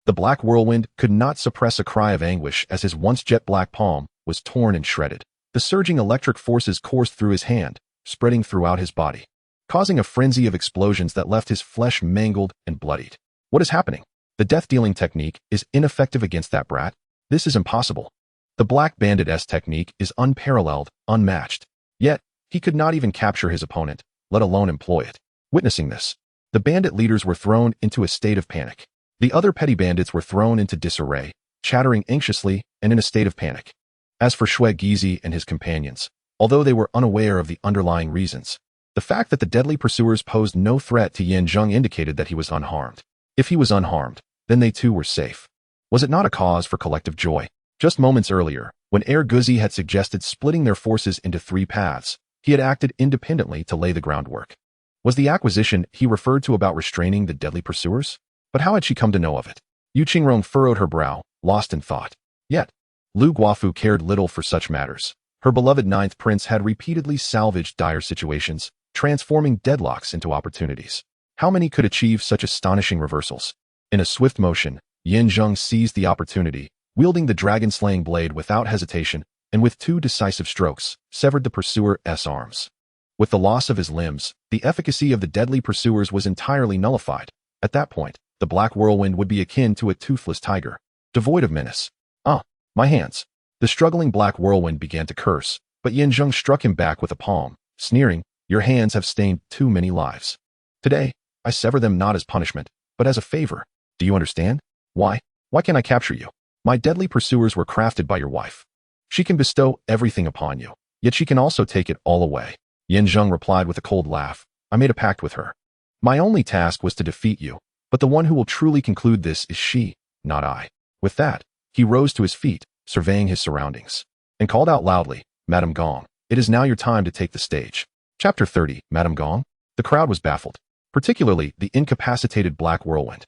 The Black Whirlwind could not suppress a cry of anguish as his once jet-black palm was torn and shredded. The surging electric forces coursed through his hand, spreading throughout his body, causing a frenzy of explosions that left his flesh mangled and bloodied. What is happening? The death-dealing technique is ineffective against that brat. This is impossible. The Black Bandit's technique is unparalleled, unmatched. Yet, he could not even capture his opponent, let alone employ it. Witnessing this, the bandit leaders were thrown into a state of panic. The other petty bandits were thrown into disarray, chattering anxiously and in a state of panic. As for Gizi and his companions, although they were unaware of the underlying reasons, the fact that the deadly pursuers posed no threat to Zheng indicated that he was unharmed. If he was unharmed, then they too were safe. Was it not a cause for collective joy? Just moments earlier, when Gizi had suggested splitting their forces into 3 paths, he had acted independently to lay the groundwork. Was the acquisition he referred to about restraining the deadly pursuers? But how had she come to know of it? Yu Qingrong furrowed her brow, lost in thought. Yet, Lu Guofu cared little for such matters. Her beloved 9th prince had repeatedly salvaged dire situations, transforming deadlocks into opportunities. How many could achieve such astonishing reversals? In a swift motion, Zheng seized the opportunity, wielding the dragon-slaying blade without hesitation, and with 2 decisive strokes, severed the pursuer's arms. With the loss of his limbs, the efficacy of the deadly pursuers was entirely nullified. At that point, the Black Whirlwind would be akin to a toothless tiger, devoid of menace. My hands. The struggling black whirlwind began to curse, but Zheng struck him back with a palm, sneering, "Your hands have stained too many lives. Today, I sever them not as punishment, but as a favor. Do you understand? Why? Why can't I capture you? My deadly pursuers were crafted by your wife. She can bestow everything upon you, yet she can also take it all away." Zheng replied with a cold laugh. "I made a pact with her. My only task was to defeat you, but the one who will truly conclude this is she, not I." With that, he rose to his feet, surveying his surroundings, and called out loudly, "Madame Gong, it is now your time to take the stage." Chapter 30, Madame Gong? The crowd was baffled, particularly the incapacitated black whirlwind,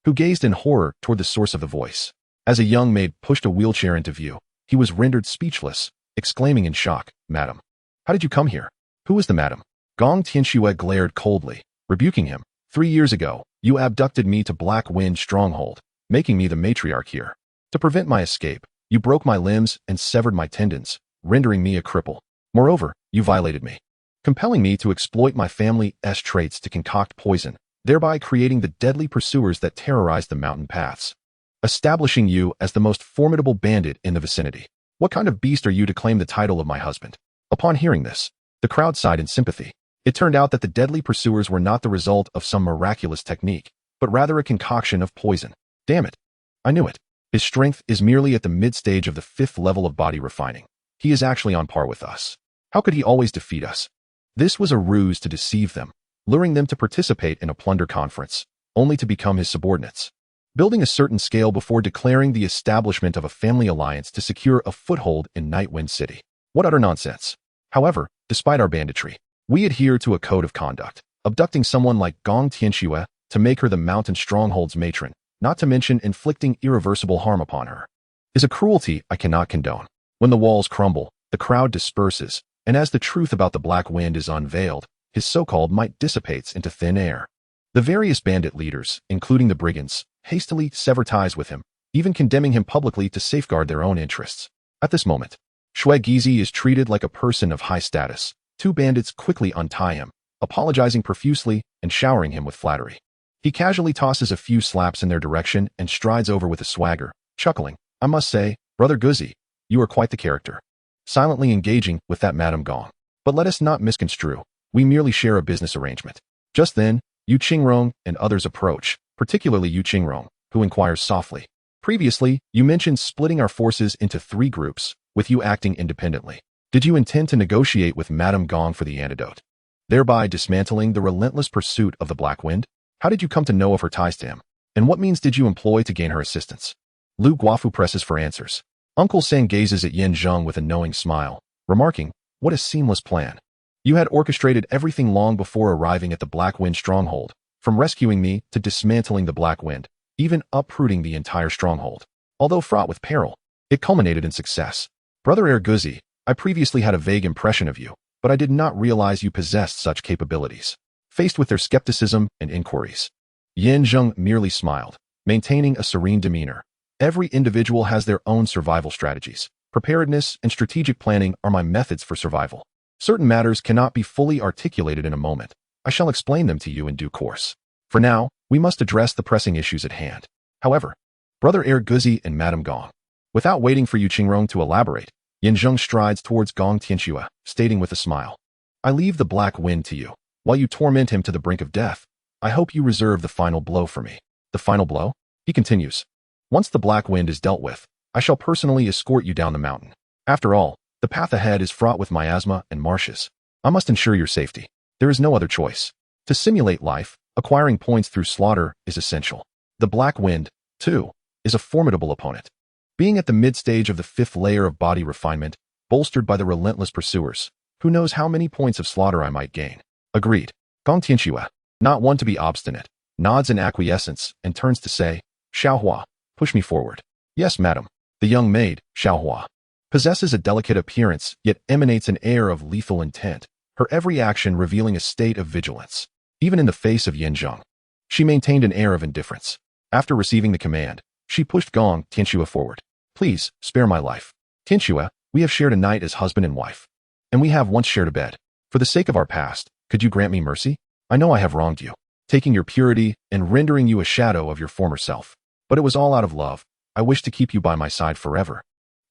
who gazed in horror toward the source of the voice. As a young maid pushed a wheelchair into view, he was rendered speechless, exclaiming in shock, "Madam, how did you come here? Who is the madam?" Gong Tianxue glared coldly, rebuking him. 3 years ago, you abducted me to Black Wind Stronghold, making me the matriarch here. To prevent my escape, you broke my limbs and severed my tendons, rendering me a cripple. Moreover, you violated me, compelling me to exploit my family's traits to concoct poison, thereby creating the deadly pursuers that terrorize the mountain paths, establishing you as the most formidable bandit in the vicinity. What kind of beast are you to claim the title of my husband?" Upon hearing this, the crowd sighed in sympathy. It turned out that the deadly pursuers were not the result of some miraculous technique, but rather a concoction of poison. Damn it. I knew it. His strength is merely at the mid-stage of the 5th level of body refining. He is actually on par with us. How could he always defeat us? This was a ruse to deceive them, luring them to participate in a plunder conference, only to become his subordinates, building a certain scale before declaring the establishment of a family alliance to secure a foothold in Nightwind City. What utter nonsense. However, despite our banditry, we adhere to a code of conduct. Abducting someone like Gong Tianxue to make her the mountain stronghold's matron, not to mention inflicting irreversible harm upon her, is a cruelty I cannot condone. When the walls crumble, the crowd disperses, and as the truth about the Black Wind is unveiled, his so-called might dissipates into thin air. The various bandit leaders, including the brigands, hastily sever ties with him, even condemning him publicly to safeguard their own interests. At this moment, Shui Gizi is treated like a person of high status. 2 bandits quickly untie him, apologizing profusely and showering him with flattery. He casually tosses a few slaps in their direction and strides over with a swagger, chuckling, "I must say, Brother Guzi, you are quite the character." Silently engaging with that Madame Gong. But let us not misconstrue. We merely share a business arrangement. Just then, Yu Qingrong and others approach, particularly Yu Qingrong, who inquires softly, "Previously, you mentioned splitting our forces into 3 groups, with you acting independently. Did you intend to negotiate with Madame Gong for the antidote, thereby dismantling the relentless pursuit of the Black Wind? How did you come to know of her ties to him? And what means did you employ to gain her assistance?" Lu Guafu presses for answers. Uncle Sang gazes at Zheng with a knowing smile, remarking, "What a seamless plan. You had orchestrated everything long before arriving at the Black Wind Stronghold, from rescuing me to dismantling the Black Wind, even uprooting the entire stronghold. Although fraught with peril, it culminated in success. Brother Guzi, I previously had a vague impression of you, but I did not realize you possessed such capabilities." Faced with their skepticism and inquiries, Zheng merely smiled, maintaining a serene demeanor. "Every individual has their own survival strategies. Preparedness and strategic planning are my methods for survival. Certain matters cannot be fully articulated in a moment. I shall explain them to you in due course. For now, we must address the pressing issues at hand. However, Brother Guzi and Madame Gong." Without waiting for Yu Qingrong to elaborate, Zheng strides towards Gong Tianxue, stating with a smile, "I leave the Black Wind to you. While you torment him to the brink of death, I hope you reserve the final blow for me." "The final blow?" He continues. "Once the Black Wind is dealt with, I shall personally escort you down the mountain. After all, the path ahead is fraught with miasma and marshes. I must ensure your safety. There is no other choice. To simulate life, acquiring points through slaughter is essential. The Black Wind, too, is a formidable opponent. Being at the mid-stage of the 5th layer of body refinement, bolstered by the relentless pursuers, who knows how many points of slaughter I might gain." Agreed. Gong Tianxue, not one to be obstinate, nods in acquiescence and turns to say, "Xiaohua, push me forward." "Yes, madam." The young maid, Xiaohua, possesses a delicate appearance yet emanates an air of lethal intent, her every action revealing a state of vigilance. Even in the face of Zheng, she maintained an air of indifference. After receiving the command, she pushed Gong Tianxue forward. "Please, spare my life. Tianxue, we have shared a night as husband and wife, and we have once shared a bed. For the sake of our past, could you grant me mercy? I know I have wronged you, taking your purity and rendering you a shadow of your former self. But it was all out of love. I wish to keep you by my side forever."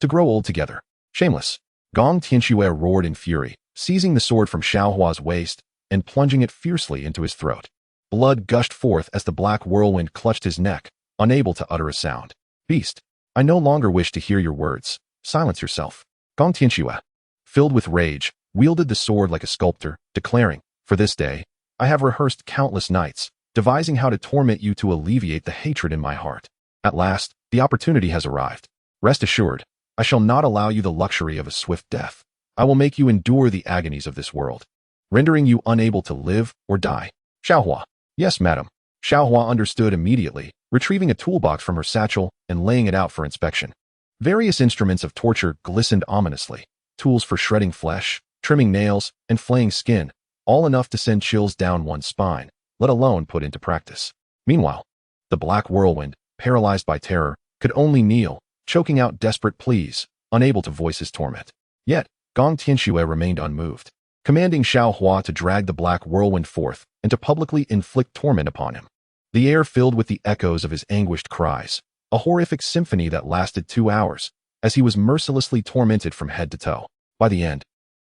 To grow old together. Shameless. Gong Tianxue roared in fury, seizing the sword from Xiaohua's waist and plunging it fiercely into his throat. Blood gushed forth as the black whirlwind clutched his neck, unable to utter a sound. Beast, I no longer wish to hear your words. Silence yourself. Gong Tianxue, filled with rage, wielded the sword like a sculptor, declaring, for this day, I have rehearsed countless nights, devising how to torment you to alleviate the hatred in my heart. At last, the opportunity has arrived. Rest assured, I shall not allow you the luxury of a swift death. I will make you endure the agonies of this world, rendering you unable to live or die. Xiaohua. Yes, madam. Xiaohua understood immediately, retrieving a toolbox from her satchel and laying it out for inspection. Various instruments of torture glistened ominously, tools for shredding flesh, trimming nails, and flaying skin, all enough to send chills down one's spine, let alone put into practice. Meanwhile, the black whirlwind, paralyzed by terror, could only kneel, choking out desperate pleas, unable to voice his torment. Yet, Gong Tianxue remained unmoved, commanding Xiaohua to drag the black whirlwind forth and to publicly inflict torment upon him. The air filled with the echoes of his anguished cries, a horrific symphony that lasted 2 hours, as he was mercilessly tormented from head to toe. By the end,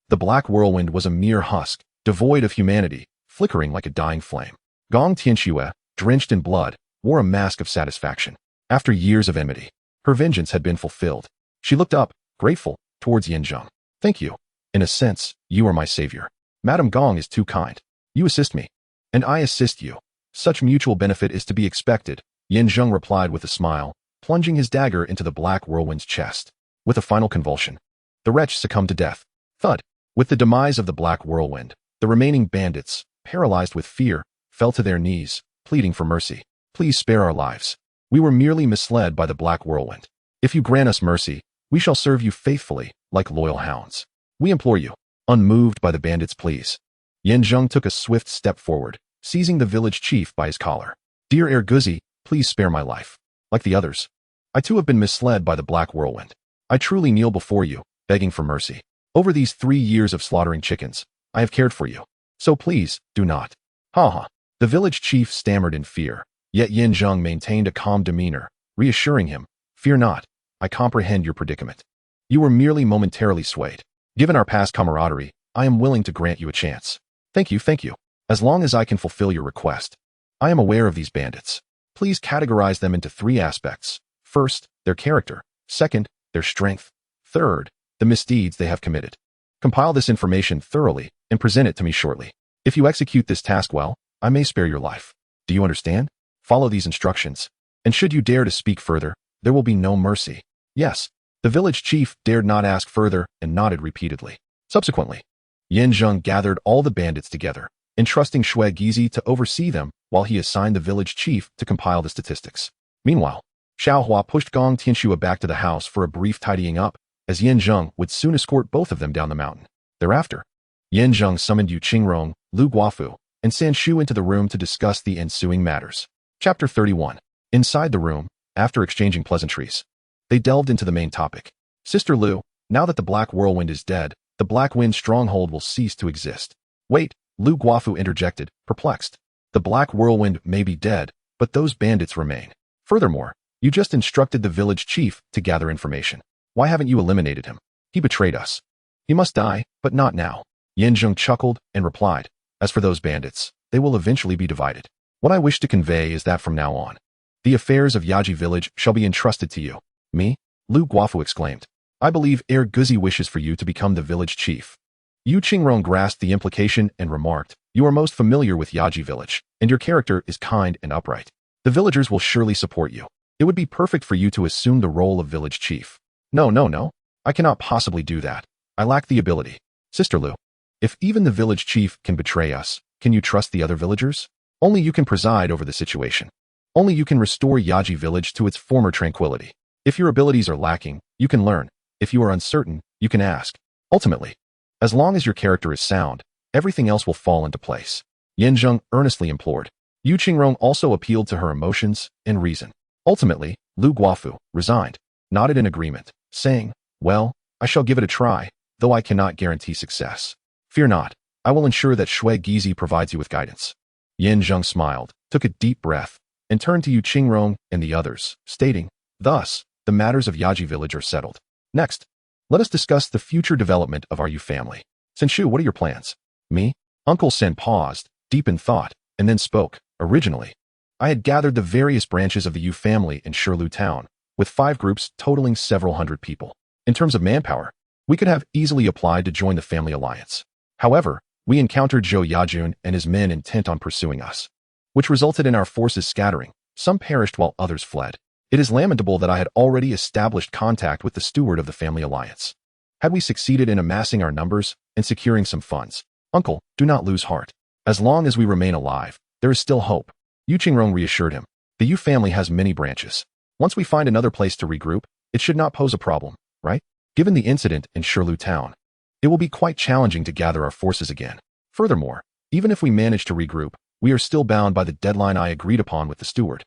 the black whirlwind was a mere husk, devoid of humanity, flickering like a dying flame. Gong Tianxue, drenched in blood, wore a mask of satisfaction. After years of enmity, her vengeance had been fulfilled. She looked up, grateful, towards Zheng. Thank you. In a sense, you are my savior. Madame Gong is too kind. You assist me, and I assist you. Such mutual benefit is to be expected, Zheng replied with a smile, plunging his dagger into the black whirlwind's chest. With a final convulsion, the wretch succumbed to death. Thud. With the demise of the black whirlwind, the remaining bandits, paralyzed with fear, fell to their knees, pleading for mercy. Please spare our lives. We were merely misled by the black whirlwind. If you grant us mercy, we shall serve you faithfully, like loyal hounds. We implore you. Unmoved by the bandits' pleas, Zheng took a swift step forward, seizing the village chief by his collar. Dear Erguzi, please spare my life. Like the others, I too have been misled by the black whirlwind. I truly kneel before you, begging for mercy. Over these 3 years of slaughtering chickens, I have cared for you. So please, do not. Ha ha. The village chief stammered in fear, yet Zheng maintained a calm demeanor, reassuring him, fear not, I comprehend your predicament. You were merely momentarily swayed. Given our past camaraderie, I am willing to grant you a chance. Thank you, as long as I can fulfill your request. I am aware of these bandits. Please categorize them into 3 aspects. First, their character. Second, their strength. Third, the misdeeds they have committed. Compile this information thoroughly and present it to me shortly. If you execute this task well, I may spare your life. Do you understand? Follow these instructions. And should you dare to speak further, there will be no mercy. Yes. The village chief dared not ask further and nodded repeatedly. Subsequently, Zheng gathered all the bandits together, entrusting Shui Gizi to oversee them while he assigned the village chief to compile the statistics. Meanwhile, Xiaohua pushed Gong Tianxue back to the house for a brief tidying up, as Zheng would soon escort both of them down the mountain. Thereafter, Zheng summoned Yu Qingrong, Lu Guofu, and San Shu into the room to discuss the ensuing matters. Chapter 31. Inside the room, after exchanging pleasantries, they delved into the main topic. Sister Lu, now that the black whirlwind is dead, the black wind stronghold will cease to exist. Wait, Lu Guofu interjected, perplexed. The black whirlwind may be dead, but those bandits remain. Furthermore, you just instructed the village chief to gather information. Why haven't you eliminated him? He betrayed us. He must die, but not now. Zheng chuckled and replied, as for those bandits, they will eventually be divided. What I wish to convey is that from now on, the affairs of Yaji village shall be entrusted to you. Me? Lu Guofu exclaimed. I believe Guzi wishes for you to become the village chief. Yu Qingrong grasped the implication and remarked, you are most familiar with Yaji village, and your character is kind and upright. The villagers will surely support you. It would be perfect for you to assume the role of village chief. No. I cannot possibly do that. I lack the ability. Sister Lu, if even the village chief can betray us, can you trust the other villagers? Only you can preside over the situation. Only you can restore Yaji village to its former tranquility. If your abilities are lacking, you can learn. If you are uncertain, you can ask. Ultimately, as long as your character is sound, everything else will fall into place. Zheng earnestly implored. Yu Qingrong also appealed to her emotions and reason. Ultimately, Lu Guofu resigned, nodded in agreement, saying, well, I shall give it a try, though I cannot guarantee success. Fear not, I will ensure that Shui Gizi provides you with guidance. Zheng smiled, took a deep breath, and turned to Yu Qingrong and the others, stating, thus, the matters of Yaji village are settled. Next, let us discuss the future development of our Yu family. Senshu, what are your plans? Me? Uncle Sen paused, deep in thought, and then spoke. Originally, I had gathered the various branches of the Yu family in Shirlu town, with 5 groups totaling several hundred people. In terms of manpower, we could have easily applied to join the family alliance. However, we encountered Zhou Yajun and his men intent on pursuing us, which resulted in our forces scattering. Some perished while others fled. It is lamentable that I had already established contact with the steward of the family alliance. Had we succeeded in amassing our numbers and securing some funds, Uncle, do not lose heart. As long as we remain alive, there is still hope. Yu Qingrong reassured him. The Yu family has many branches. Once we find another place to regroup, it should not pose a problem, right? Given the incident in Shirlu town, it will be quite challenging to gather our forces again. Furthermore, even if we manage to regroup, we are still bound by the deadline I agreed upon with the steward.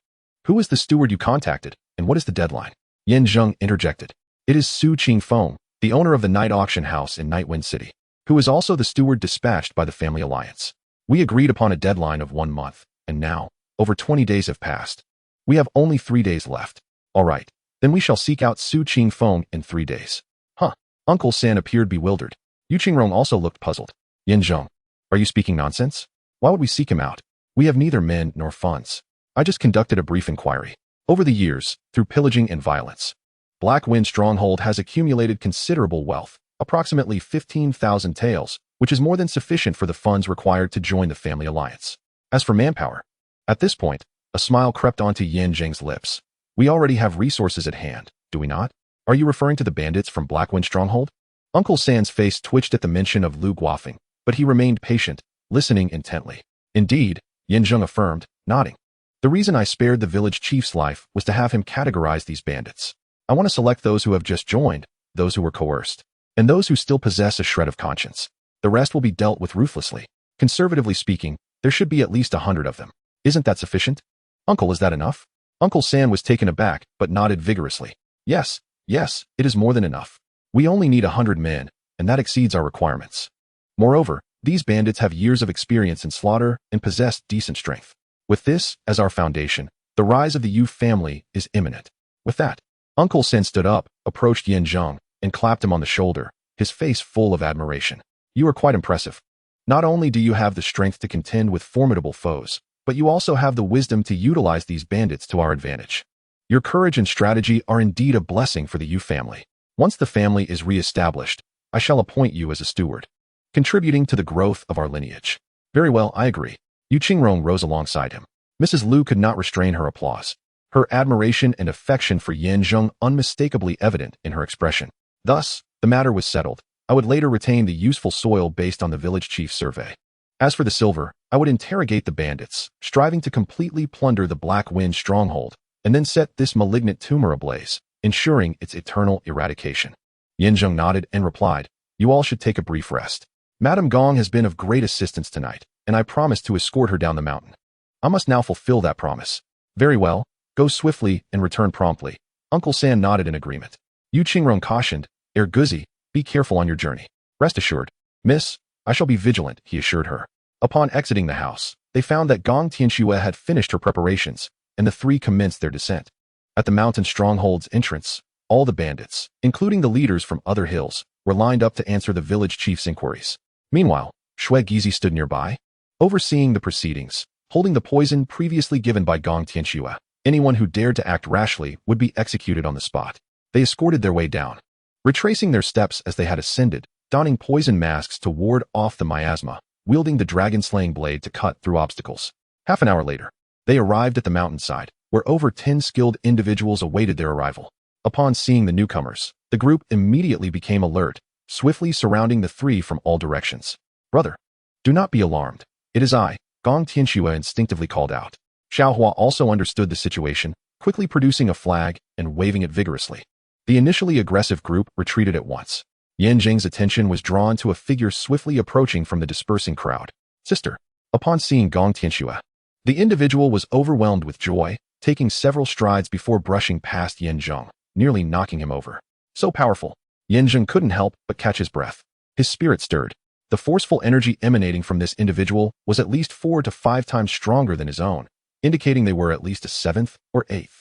Who is the steward you contacted, and what is the deadline? Zheng interjected. It is Su Qingfeng, the owner of the night auction house in Nightwind City, who is also the steward dispatched by the family alliance. We agreed upon a deadline of 1 month, and now, over 20 days have passed. We have only 3 days left. All right, then we shall seek out Su Qingfeng in 3 days. Huh. Uncle San appeared bewildered. Yu Qingrong also looked puzzled. Zheng, are you speaking nonsense? Why would we seek him out? We have neither men nor funds. I just conducted a brief inquiry. Over the years, through pillaging and violence, Black Wind Stronghold has accumulated considerable wealth, approximately 15,000 taels, which is more than sufficient for the funds required to join the family alliance. As for manpower, at this point, a smile crept onto Zheng's lips. We already have resources at hand, do we not? Are you referring to the bandits from Blackwind Stronghold? Uncle San's face twitched at the mention of Lu Guofeng, but he remained patient, listening intently. Indeed, Zheng affirmed, nodding. The reason I spared the village chief's life was to have him categorize these bandits. I want to select those who have just joined, those who were coerced, and those who still possess a shred of conscience. The rest will be dealt with ruthlessly. Conservatively speaking, there should be at least 100 of them. Isn't that sufficient? Uncle, is that enough? Uncle San was taken aback, but nodded vigorously. Yes, it is more than enough. We only need 100 men, and that exceeds our requirements. Moreover, these bandits have years of experience in slaughter and possess decent strength. With this as our foundation, the rise of the Yu family is imminent. With that, Uncle Sen stood up, approached Zheng, and clapped him on the shoulder, his face full of admiration. You are quite impressive. Not only do you have the strength to contend with formidable foes, but you also have the wisdom to utilize these bandits to our advantage. Your courage and strategy are indeed a blessing for the Yu family. Once the family is re-established, I shall appoint you as a steward, contributing to the growth of our lineage. Very well, I agree. Yu Qingrong rose alongside him. Mrs. Lu could not restrain her applause, her admiration and affection for Zheng unmistakably evident in her expression. Thus, the matter was settled. I would later retain the useful soil based on the village chief's survey. As for the silver, I would interrogate the bandits, striving to completely plunder the Black Wind Stronghold, and then set this malignant tumor ablaze, ensuring its eternal eradication. Zheng nodded and replied, you all should take a brief rest. Madame Gong has been of great assistance tonight, and I promised to escort her down the mountain. I must now fulfill that promise. Very well, go swiftly and return promptly. Uncle San nodded in agreement. Yu Qingrong cautioned, Guzi, be careful on your journey. Rest assured, miss, I shall be vigilant, he assured her. Upon exiting the house, they found that Gong Tianxue had finished her preparations, and the 3 commenced their descent. At the mountain stronghold's entrance, all the bandits, including the leaders from other hills, were lined up to answer the village chief's inquiries. Meanwhile, Shui Gizi stood nearby, overseeing the proceedings, holding the poison previously given by Gong Tianxue. Anyone who dared to act rashly would be executed on the spot. They escorted their way down, retracing their steps as they had ascended, donning poison masks to ward off the miasma, wielding the dragon-slaying blade to cut through obstacles. Half an hour later, they arrived at the mountainside, where over 10 skilled individuals awaited their arrival. Upon seeing the newcomers, the group immediately became alert, swiftly surrounding the 3 from all directions. Brother, do not be alarmed. It is I, Gong Tianxue instinctively called out. Xiaohua also understood the situation, quickly producing a flag and waving it vigorously. The initially aggressive group retreated at once. Zheng's attention was drawn to a figure swiftly approaching from the dispersing crowd. Sister. Upon seeing Gong Tianxue, the individual was overwhelmed with joy, taking several strides before brushing past Zheng, nearly knocking him over. So powerful, Zheng couldn't help but catch his breath. His spirit stirred. The forceful energy emanating from this individual was at least 4 to 5 times stronger than his own, indicating they were at least a 7th or 8th,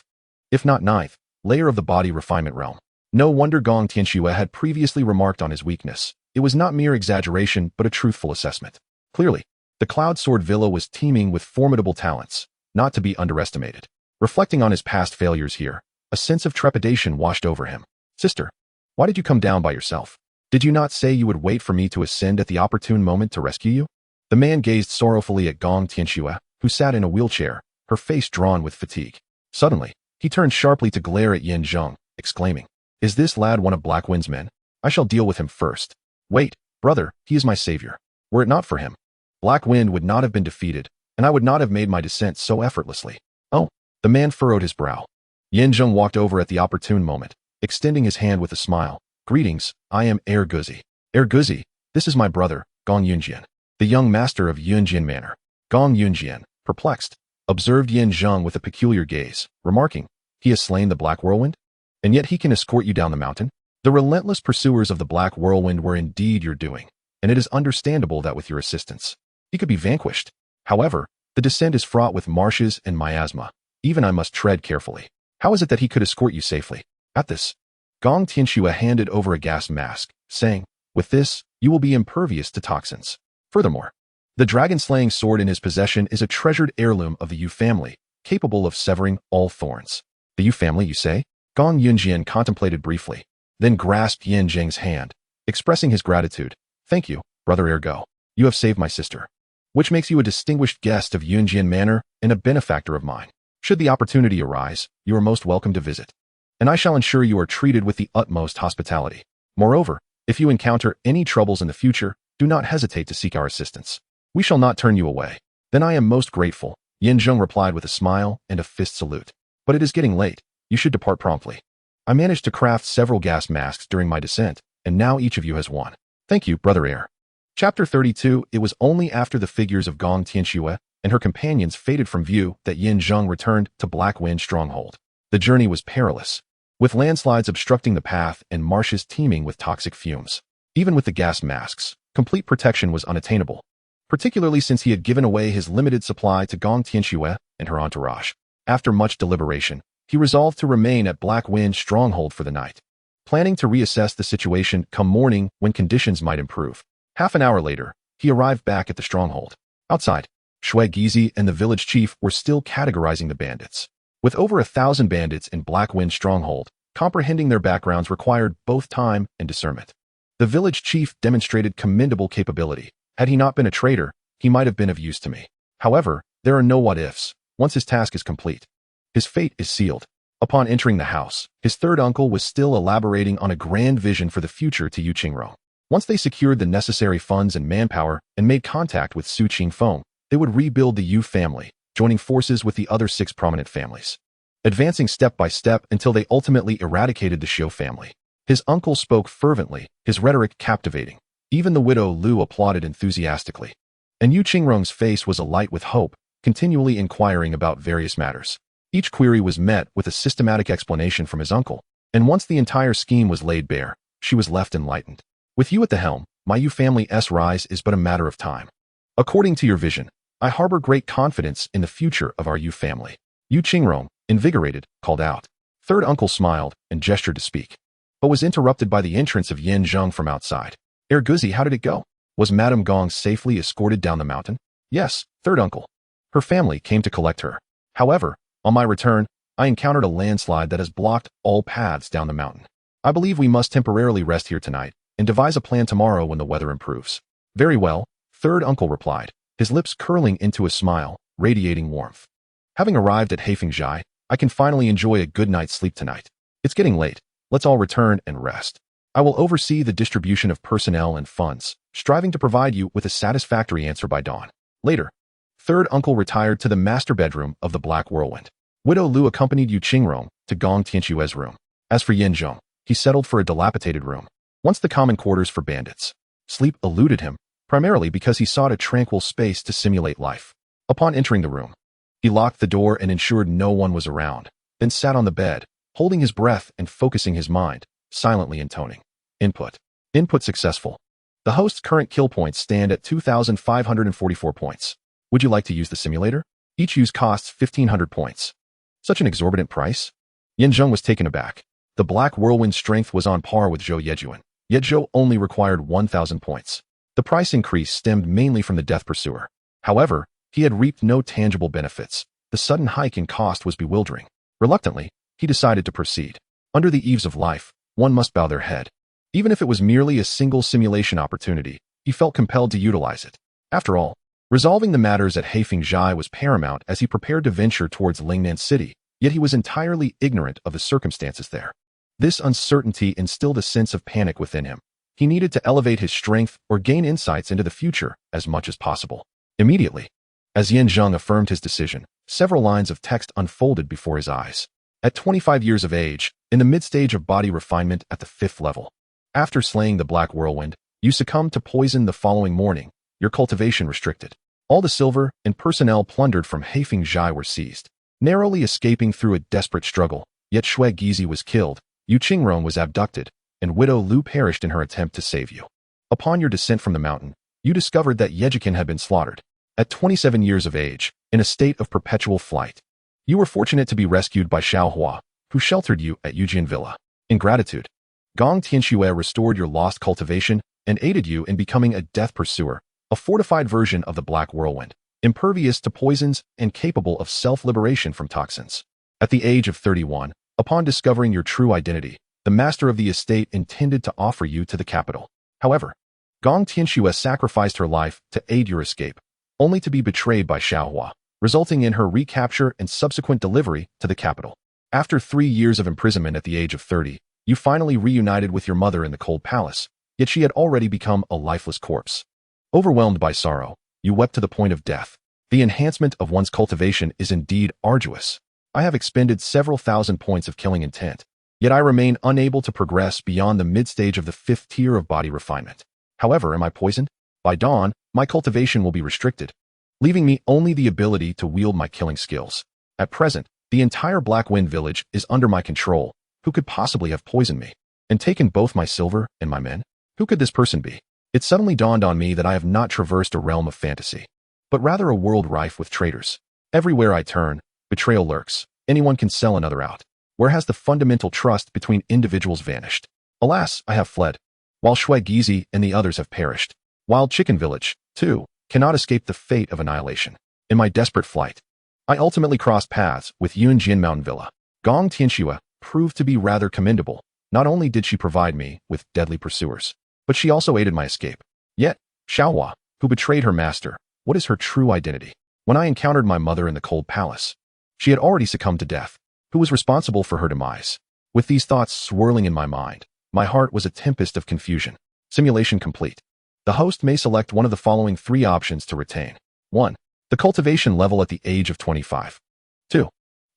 if not 9th, layer of the body refinement realm. No wonder Gong Tianxue had previously remarked on his weakness. It was not mere exaggeration, but a truthful assessment. Clearly, the Cloud Sword Villa was teeming with formidable talents, not to be underestimated. Reflecting on his past failures here, a sense of trepidation washed over him. Sister, why did you come down by yourself? Did you not say you would wait for me to ascend at the opportune moment to rescue you? The man gazed sorrowfully at Gong Tianxue, who sat in a wheelchair, her face drawn with fatigue. Suddenly, he turned sharply to glare at Zheng, exclaiming, "Is this lad one of Black Wind's men? I shall deal with him first. Wait, brother, he is my savior. Were it not for him, Black Wind would not have been defeated, and I would not have made my descent so effortlessly." Oh, the man furrowed his brow. Zheng walked over at the opportune moment, extending his hand with a smile. "Greetings, I am Guzi. Guzi, this is my brother, Gong Yunjian, the young master of Yunjian Manor." Gong Yunjian, perplexed, observed Zheng with a peculiar gaze, remarking, "He has slain the Black Whirlwind? And yet he can escort you down the mountain? The relentless pursuers of the Black Whirlwind were indeed your doing, and it is understandable that with your assistance, he could be vanquished. However, the descent is fraught with marshes and miasma. Even I must tread carefully. How is it that he could escort you safely?" At this, Gong Tianxue handed over a gas mask, saying, "With this, you will be impervious to toxins. Furthermore, the dragon-slaying sword in his possession is a treasured heirloom of the Yu family, capable of severing all thorns." "The Yu family, you say?" Gong Yunjian contemplated briefly, then grasped Zheng's hand, expressing his gratitude. "Thank you, brother Ergo. You have saved my sister, which makes you a distinguished guest of Yunjian Manor and a benefactor of mine. Should the opportunity arise, you are most welcome to visit, and I shall ensure you are treated with the utmost hospitality. Moreover, if you encounter any troubles in the future, do not hesitate to seek our assistance. We shall not turn you away." "Then I am most grateful," Zheng replied with a smile and a fist salute. "But it is getting late. You should depart promptly. I managed to craft several gas masks during my descent, and now each of you has one." "Thank you, brother Air." Chapter 32. It was only after the figures of Gong Tianxue and her companions faded from view that Zheng returned to Black Wind Stronghold. The journey was perilous, with landslides obstructing the path and marshes teeming with toxic fumes. Even with the gas masks, complete protection was unattainable, particularly since he had given away his limited supply to Gong Tianxue and her entourage. After much deliberation, he resolved to remain at Black Wind Stronghold for the night, planning to reassess the situation come morning when conditions might improve. Half an hour later, he arrived back at the stronghold. Outside, Shui Gizi and the village chief were still categorizing the bandits. With over 1,000 bandits in Black Wind Stronghold, comprehending their backgrounds required both time and discernment. The village chief demonstrated commendable capability. Had he not been a traitor, he might have been of use to me. However, there are no what-ifs. Once his task is complete, his fate is sealed. Upon entering the house, his third uncle was still elaborating on a grand vision for the future to Yu Qingrong. Once they secured the necessary funds and manpower and made contact with Su Qingfeng, they would rebuild the Yu family, joining forces with the other 6 prominent families, advancing step by step until they ultimately eradicated the Xiu family. His uncle spoke fervently, his rhetoric captivating. Even the widow Lu applauded enthusiastically, and Yu Qingrong's face was alight with hope, continually inquiring about various matters. Each query was met with a systematic explanation from his uncle, and once the entire scheme was laid bare, she was left enlightened. "With you at the helm, my Yu family's rise is but a matter of time. According to your vision, I harbor great confidence in the future of our Yu family." Yu Qingrong, invigorated, called out. Third uncle smiled and gestured to speak, but was interrupted by the entrance of Zheng from outside. "Guzi, how did it go? Was Madame Gong safely escorted down the mountain?" "Yes, third uncle. Her family came to collect her. However, on my return, I encountered a landslide that has blocked all paths down the mountain. I believe we must temporarily rest here tonight and devise a plan tomorrow when the weather improves." "Very well," third uncle replied, his lips curling into a smile, radiating warmth. "Having arrived at Heifengjai, I can finally enjoy a good night's sleep tonight. It's getting late. Let's all return and rest. I will oversee the distribution of personnel and funds, striving to provide you with a satisfactory answer by dawn." Later, third uncle retired to the master bedroom of the Black Whirlwind. Widow Lu accompanied Yu Qingrong to Gong Tianxue's room. As for Zheng, he settled for a dilapidated room, once the common quarters for bandits. Sleep eluded him, primarily because he sought a tranquil space to simulate life. Upon entering the room, he locked the door and ensured no one was around, then sat on the bed, holding his breath and focusing his mind, silently intoning. Input. Input successful. The host's current kill points stand at 2,544 points. Would you like to use the simulator? Each use costs 1,500 points. Such an exorbitant price? Zheng was taken aback. The Black Whirlwind's strength was on par with Zhou Yejuan, yet Zhou only required 1,000 points. The price increase stemmed mainly from the Death Pursuer. However, he had reaped no tangible benefits. The sudden hike in cost was bewildering. Reluctantly, he decided to proceed. Under the eaves of life, one must bow their head. Even if it was merely a single simulation opportunity, he felt compelled to utilize it. After all, resolving the matters at Heifeng was paramount as he prepared to venture towards Lingnan City, yet he was entirely ignorant of the circumstances there. This uncertainty instilled a sense of panic within him. He needed to elevate his strength or gain insights into the future as much as possible. Immediately, as Zheng affirmed his decision, several lines of text unfolded before his eyes. At 25 years of age, in the mid-stage of body refinement at the 5th level, after slaying the Black Whirlwind, you succumbed to poison the following morning, your cultivation restricted. All the silver and personnel plundered from Heifeng were seized. Narrowly escaping through a desperate struggle, yet Shui Gizi was killed, Yu Qingrong was abducted, and Widow Lu perished in her attempt to save you. Upon your descent from the mountain, you discovered that Yejikin had been slaughtered. At 27 years of age, in a state of perpetual flight, you were fortunate to be rescued by Xiao Hua, who sheltered you at Yujian Villa. In gratitude, Gong Tianxue restored your lost cultivation and aided you in becoming a Death Pursuer, a fortified version of the Black Whirlwind, impervious to poisons and capable of self-liberation from toxins. At the age of 31, upon discovering your true identity, the master of the estate intended to offer you to the capital. However, Gong Tianxue sacrificed her life to aid your escape, only to be betrayed by Xiaohua, resulting in her recapture and subsequent delivery to the capital. After 3 years of imprisonment at the age of 30, you finally reunited with your mother in the cold palace, yet she had already become a lifeless corpse. Overwhelmed by sorrow, you wept to the point of death. The enhancement of one's cultivation is indeed arduous. I have expended several thousand points of killing intent, yet I remain unable to progress beyond the mid-stage of the 5th tier of body refinement. However, am I poisoned? By dawn, my cultivation will be restricted, leaving me only the ability to wield my killing skills. At present, the entire Black Wind village is under my control. Who could possibly have poisoned me and taken both my silver and my men? Who could this person be? It suddenly dawned on me that I have not traversed a realm of fantasy, but rather a world rife with traitors. Everywhere I turn, betrayal lurks. Anyone can sell another out. Where has the fundamental trust between individuals vanished? Alas, I have fled, while Shui Gizi and the others have perished. Wild Chicken Village, too, cannot escape the fate of annihilation. In my desperate flight, I ultimately crossed paths with Yunjian Mountain Villa. Gong Tianxue proved to be rather commendable. Not only did she provide me with deadly pursuers, but she also aided my escape. Yet, Xiaohua, who betrayed her master, what is her true identity? When I encountered my mother in the cold palace, she had already succumbed to death. Who was responsible for her demise? With these thoughts swirling in my mind, my heart was a tempest of confusion. Simulation complete. The host may select one of the following 3 options to retain. 1. The cultivation level at the age of 25. 2.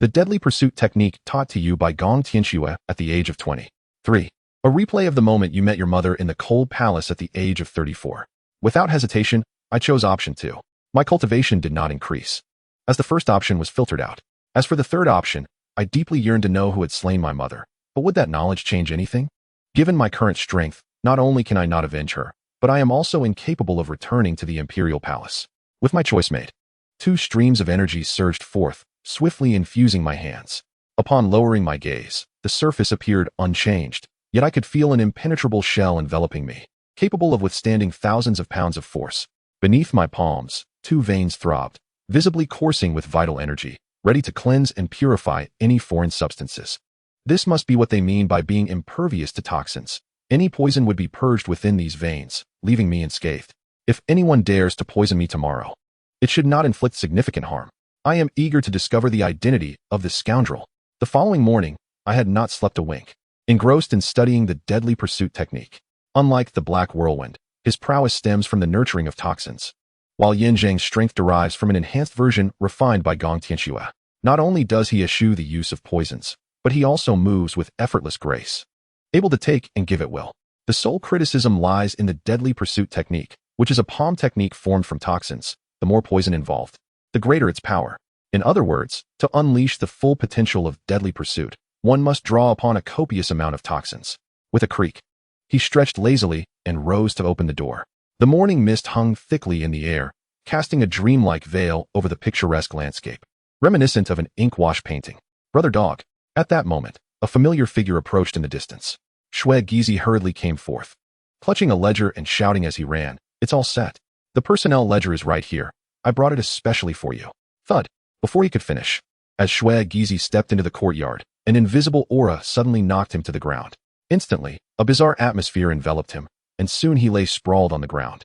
The deadly pursuit technique taught to you by Gong Tianxue at the age of 20. 3. A replay of the moment you met your mother in the cold palace at the age of 34. Without hesitation, I chose option 2. My cultivation did not increase, as the first option was filtered out. As for the third option, I deeply yearned to know who had slain my mother, but would that knowledge change anything? Given my current strength, not only can I not avenge her, but I am also incapable of returning to the Imperial Palace. With my choice made, 2 streams of energy surged forth, swiftly infusing my hands. Upon lowering my gaze, the surface appeared unchanged, yet I could feel an impenetrable shell enveloping me, capable of withstanding thousands of pounds of force. Beneath my palms, 2 veins throbbed, visibly coursing with vital energy, ready to cleanse and purify any foreign substances. This must be what they mean by being impervious to toxins. Any poison would be purged within these veins, leaving me unscathed. If anyone dares to poison me tomorrow, it should not inflict significant harm. I am eager to discover the identity of this scoundrel. The following morning, I had not slept a wink, engrossed in studying the deadly pursuit technique. Unlike the Black Whirlwind, his prowess stems from the nurturing of toxins, while Zheng's strength derives from an enhanced version refined by Gong Tianxue. Not only does he eschew the use of poisons, but he also moves with effortless grace, able to take and give at will. The sole criticism lies in the deadly pursuit technique, which is a palm technique formed from toxins. The more poison involved, the greater its power. In other words, to unleash the full potential of deadly pursuit, one must draw upon a copious amount of toxins. With a creak, he stretched lazily and rose to open the door. The morning mist hung thickly in the air, casting a dreamlike veil over the picturesque landscape, reminiscent of an ink wash painting. Brother Dog. At that moment, A familiar figure approached in the distance. Shui Gizi hurriedly came forth, clutching a ledger and shouting as he ran, "It's all set. The personnel ledger is right here. I brought it especially for you." Thud. Before he could finish, as Shui Gizi stepped into the courtyard, an invisible aura suddenly knocked him to the ground. Instantly, a bizarre atmosphere enveloped him, and soon he lay sprawled on the ground,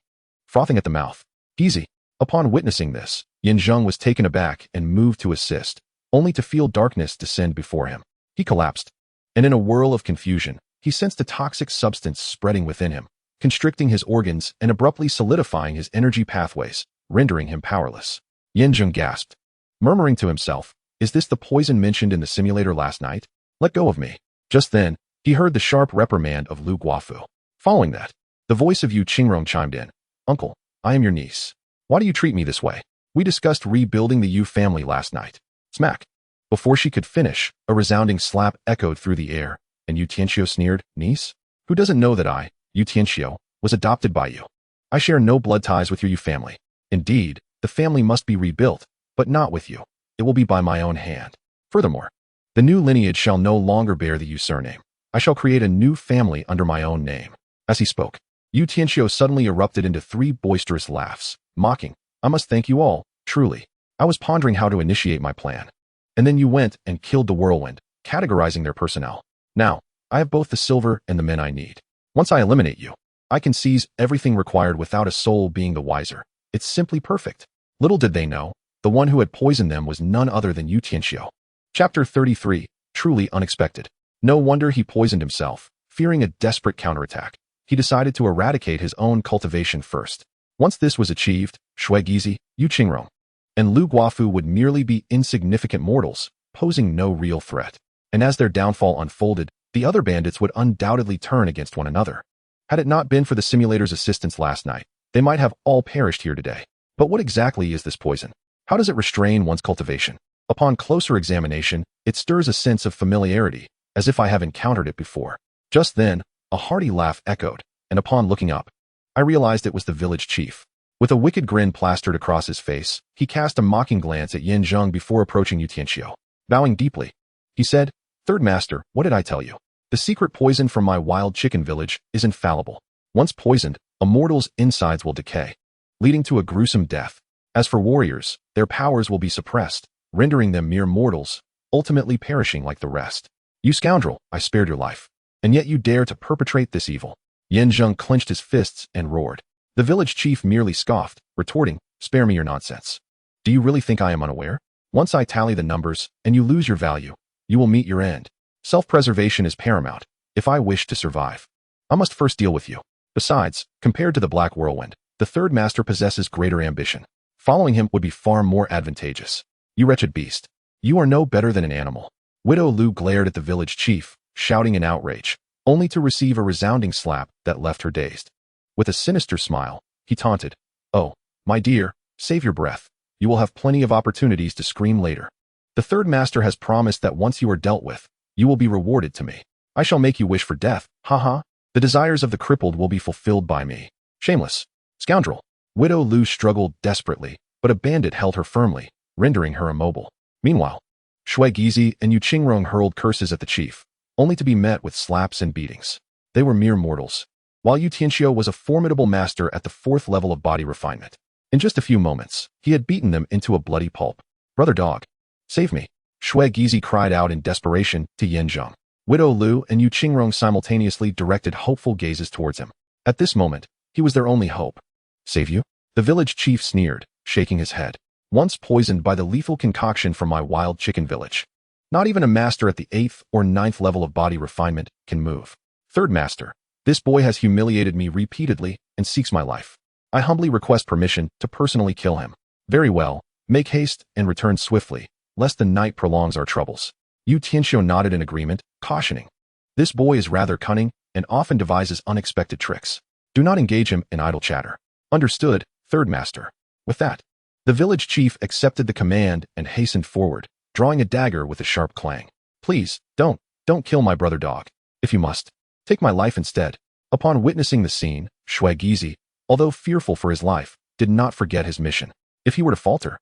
frothing at the mouth. Gizi. Upon witnessing this, Zheng was taken aback and moved to assist, only to feel darkness descend before him. He collapsed, and in a whirl of confusion, he sensed a toxic substance spreading within him, constricting his organs and abruptly solidifying his energy pathways, rendering him powerless. Zheng gasped, murmuring to himself, "Is this the poison mentioned in the simulator last night? Let go of me." Just then, he heard the sharp reprimand of Lu Guofu. Following that, the voice of Yu Qingrong chimed in, "Uncle, I am your niece. Why do you treat me this way? We discussed rebuilding the Yu family last night." Smack. Before she could finish, a resounding slap echoed through the air, and Yu Tianxiu sneered, "Niece? Who doesn't know that I, Yu Tianxiu, was adopted by you? I share no blood ties with your Yu family. Indeed, the family must be rebuilt, but not with you. It will be by my own hand. Furthermore, the new lineage shall no longer bear the Yu surname. I shall create a new family under my own name." As he spoke, Yu Tianxiu suddenly erupted into 3 boisterous laughs, mocking, "I must thank you all, truly. I was pondering how to initiate my plan. And then you went and killed the whirlwind, categorizing their personnel. Now, I have both the silver and the men I need. Once I eliminate you, I can seize everything required without a soul being the wiser. It's simply perfect." Little did they know, the one who had poisoned them was none other than Yu Tianxiu. Chapter 33, Truly Unexpected. No wonder he poisoned himself. Fearing a desperate counterattack, he decided to eradicate his own cultivation first. Once this was achieved, Shui Gizi, Yu Qingrong, and Lu Guofu would merely be insignificant mortals, posing no real threat. And as their downfall unfolded, the other bandits would undoubtedly turn against one another. Had it not been for the simulator's assistance last night, they might have all perished here today. But what exactly is this poison? How does it restrain one's cultivation? Upon closer examination, it stirs a sense of familiarity, as if I have encountered it before. Just then, a hearty laugh echoed, and upon looking up, I realized it was the village chief. With a wicked grin plastered across his face, he cast a mocking glance at Zheng before approaching Yu Tianxiu. Bowing deeply, he said, "Third master, what did I tell you? The secret poison from my wild chicken village is infallible. Once poisoned, a mortal's insides will decay, leading to a gruesome death. As for warriors, their powers will be suppressed, rendering them mere mortals, ultimately perishing like the rest. You scoundrel, I spared your life, and yet you dare to perpetrate this evil." Zheng clenched his fists and roared. The village chief merely scoffed, retorting, "Spare me your nonsense. Do you really think I am unaware? Once I tally the numbers, and you lose your value, you will meet your end. Self-preservation is paramount. If I wish to survive, I must first deal with you. Besides, compared to the Black Whirlwind, the third master possesses greater ambition. Following him would be far more advantageous. You wretched beast. You are no better than an animal." Widow Lu glared at the village chief, shouting in outrage, only to receive a resounding slap that left her dazed. With a sinister smile, he taunted, "Oh, my dear, save your breath. You will have plenty of opportunities to scream later. The third master has promised that once you are dealt with, you will be rewarded to me. I shall make you wish for death, haha. The desires of the crippled will be fulfilled by me. Shameless scoundrel." Widow Lu struggled desperately, but a bandit held her firmly, rendering her immobile. Meanwhile, Shui Gizi and Yu Qingrong hurled curses at the chief, only to be met with slaps and beatings. They were mere mortals, while Yu Tianxiu was a formidable master at the 4th level of body refinement. In just a few moments, he had beaten them into a bloody pulp. "Brother dog, save me," Shui Gizi cried out in desperation to Zheng. Widow Lu and Yu Qingrong simultaneously directed hopeful gazes towards him. At this moment, he was their only hope. "Save you?" The village chief sneered, shaking his head. "Once poisoned by the lethal concoction from my wild chicken village, not even a master at the 8th or 9th level of body refinement can move. Third master, this boy has humiliated me repeatedly and seeks my life. I humbly request permission to personally kill him." "Very well, make haste and return swiftly, lest the night prolongs our troubles." Yu Tianxiu nodded in agreement, cautioning, "This boy is rather cunning and often devises unexpected tricks. Do not engage him in idle chatter." "Understood, third master." With that, the village chief accepted the command and hastened forward, drawing a dagger with a sharp clang. "Please, don't kill my brother dog. If you must, take my life instead." Upon witnessing the scene, Shui Gizi, although fearful for his life, did not forget his mission. If he were to falter,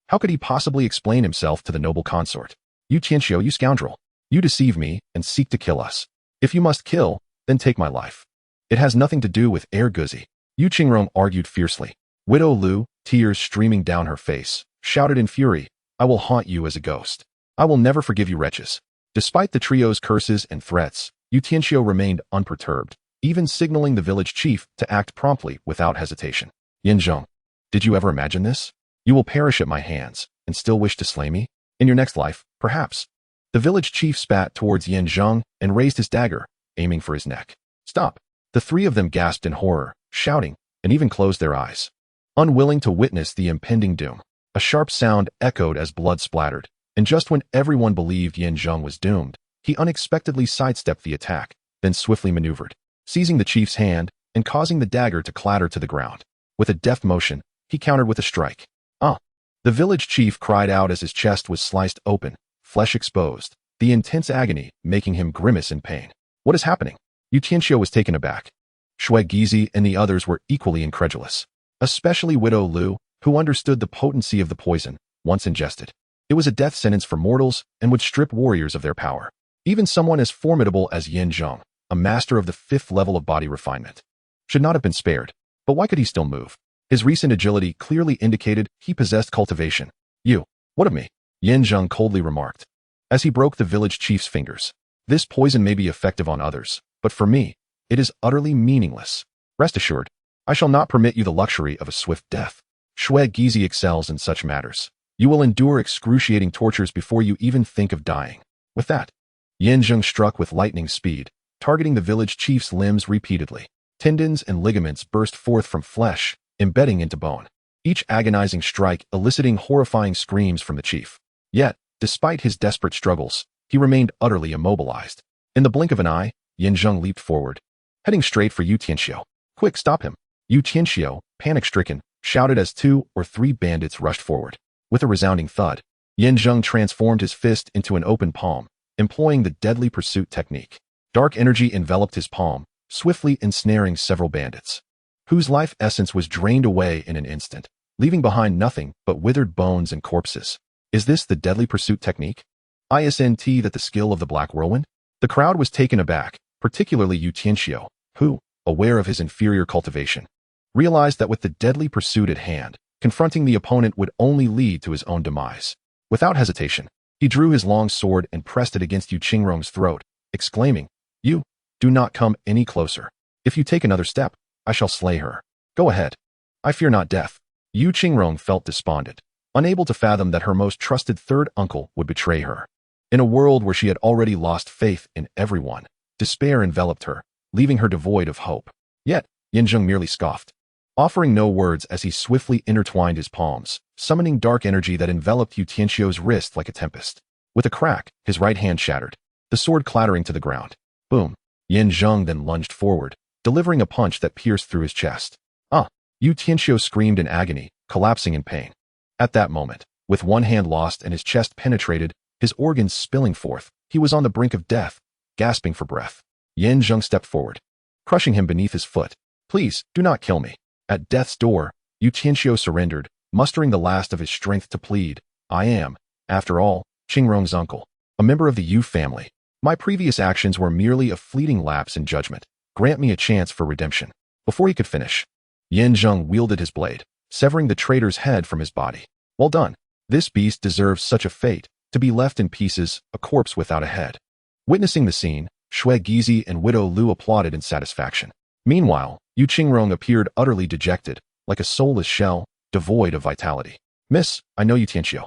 how could he possibly explain himself to the noble consort? "Yu Tianxiu, you scoundrel. You deceive me and seek to kill us. If you must kill, then take my life. It has nothing to do with Guzi. Yu Qingrong argued fiercely. Widow Lu, tears streaming down her face, shouted in fury, I will haunt you as a ghost. I will never forgive you wretches. Despite the trio's curses and threats, Yu Tianxiu remained unperturbed, even signaling the village chief to act promptly without hesitation. Yin Zheng, did you ever imagine this? You will perish at my hands, and still wish to slay me? In your next life, perhaps. The village chief spat towards Yin Zheng and raised his dagger, aiming for his neck. Stop! The three of them gasped in horror, shouting, and even closed their eyes. Unwilling to witness the impending doom, a sharp sound echoed as blood splattered, and just when everyone believed Yin Zheng was doomed, he unexpectedly sidestepped the attack, then swiftly maneuvered, seizing the chief's hand and causing the dagger to clatter to the ground. With a deft motion, he countered with a strike. Ah! The village chief cried out as his chest was sliced open, flesh exposed, the intense agony making him grimace in pain. What is happening? Yu Tianxiu was taken aback. Shui Gizi and the others were equally incredulous, especially Widow Lu, who understood the potency of the poison, once ingested. It was a death sentence for mortals and would strip warriors of their power. Even someone as formidable as Yin Zheng, a master of the 5th level of body refinement, should not have been spared. But why could he still move? His recent agility clearly indicated he possessed cultivation. You, what of me? Yin Zheng coldly remarked, as he broke the village chief's fingers. This poison may be effective on others, but for me, it is utterly meaningless. Rest assured, I shall not permit you the luxury of a swift death. Shui Gizi excels in such matters. You will endure excruciating tortures before you even think of dying. With that, Yin Zheng struck with lightning speed, targeting the village chief's limbs repeatedly. Tendons and ligaments burst forth from flesh, embedding into bone, each agonizing strike eliciting horrifying screams from the chief. Yet, despite his desperate struggles, he remained utterly immobilized. In the blink of an eye, Yin Zheng leaped forward, heading straight for Yu Tianxiu. Quick, stop him! Yu Tianxiu, panic-stricken, shouted as 2 or 3 bandits rushed forward. With a resounding thud, Yin Zheng transformed his fist into an open palm, employing the deadly pursuit technique. Dark energy enveloped his palm, swiftly ensnaring several bandits, whose life essence was drained away in an instant, leaving behind nothing but withered bones and corpses. Is this the deadly pursuit technique? Isn't that the skill of the Black Whirlwind? The crowd was taken aback, particularly Yu Tianxiu, who, aware of his inferior cultivation, realized that with the deadly pursuit at hand, confronting the opponent would only lead to his own demise. Without hesitation, he drew his long sword and pressed it against Yu Qingrong's throat, exclaiming, You, do not come any closer. If you take another step, I shall slay her. Go ahead. I fear not death. Yu Qingrong felt despondent, unable to fathom that her most trusted third uncle would betray her. In a world where she had already lost faith in everyone, despair enveloped her, leaving her devoid of hope. Yet, Yin Zheng merely scoffed, offering no words as he swiftly intertwined his palms, summoning dark energy that enveloped Yu Tianxiu's wrist like a tempest. With a crack, his right hand shattered, the sword clattering to the ground. Boom! Yin Zheng then lunged forward, delivering a punch that pierced through his chest. Ah! Yu Tianxiu screamed in agony, collapsing in pain. At that moment, with one hand lost and his chest penetrated, his organs spilling forth, he was on the brink of death, gasping for breath. Yin Zheng stepped forward, crushing him beneath his foot. Please, do not kill me. At death's door, Yu Tianxiu surrendered, mustering the last of his strength to plead. I am, after all, Qingrong's uncle, a member of the Yu family. My previous actions were merely a fleeting lapse in judgment. Grant me a chance for redemption. Before he could finish, Yin Zheng wielded his blade, severing the traitor's head from his body. Well done. This beast deserves such a fate, to be left in pieces, a corpse without a head. Witnessing the scene, Shui Gizi and Widow Lu applauded in satisfaction. Meanwhile, Yu Qingrong appeared utterly dejected, like a soulless shell, devoid of vitality. Miss, I know Yu Tianxiu.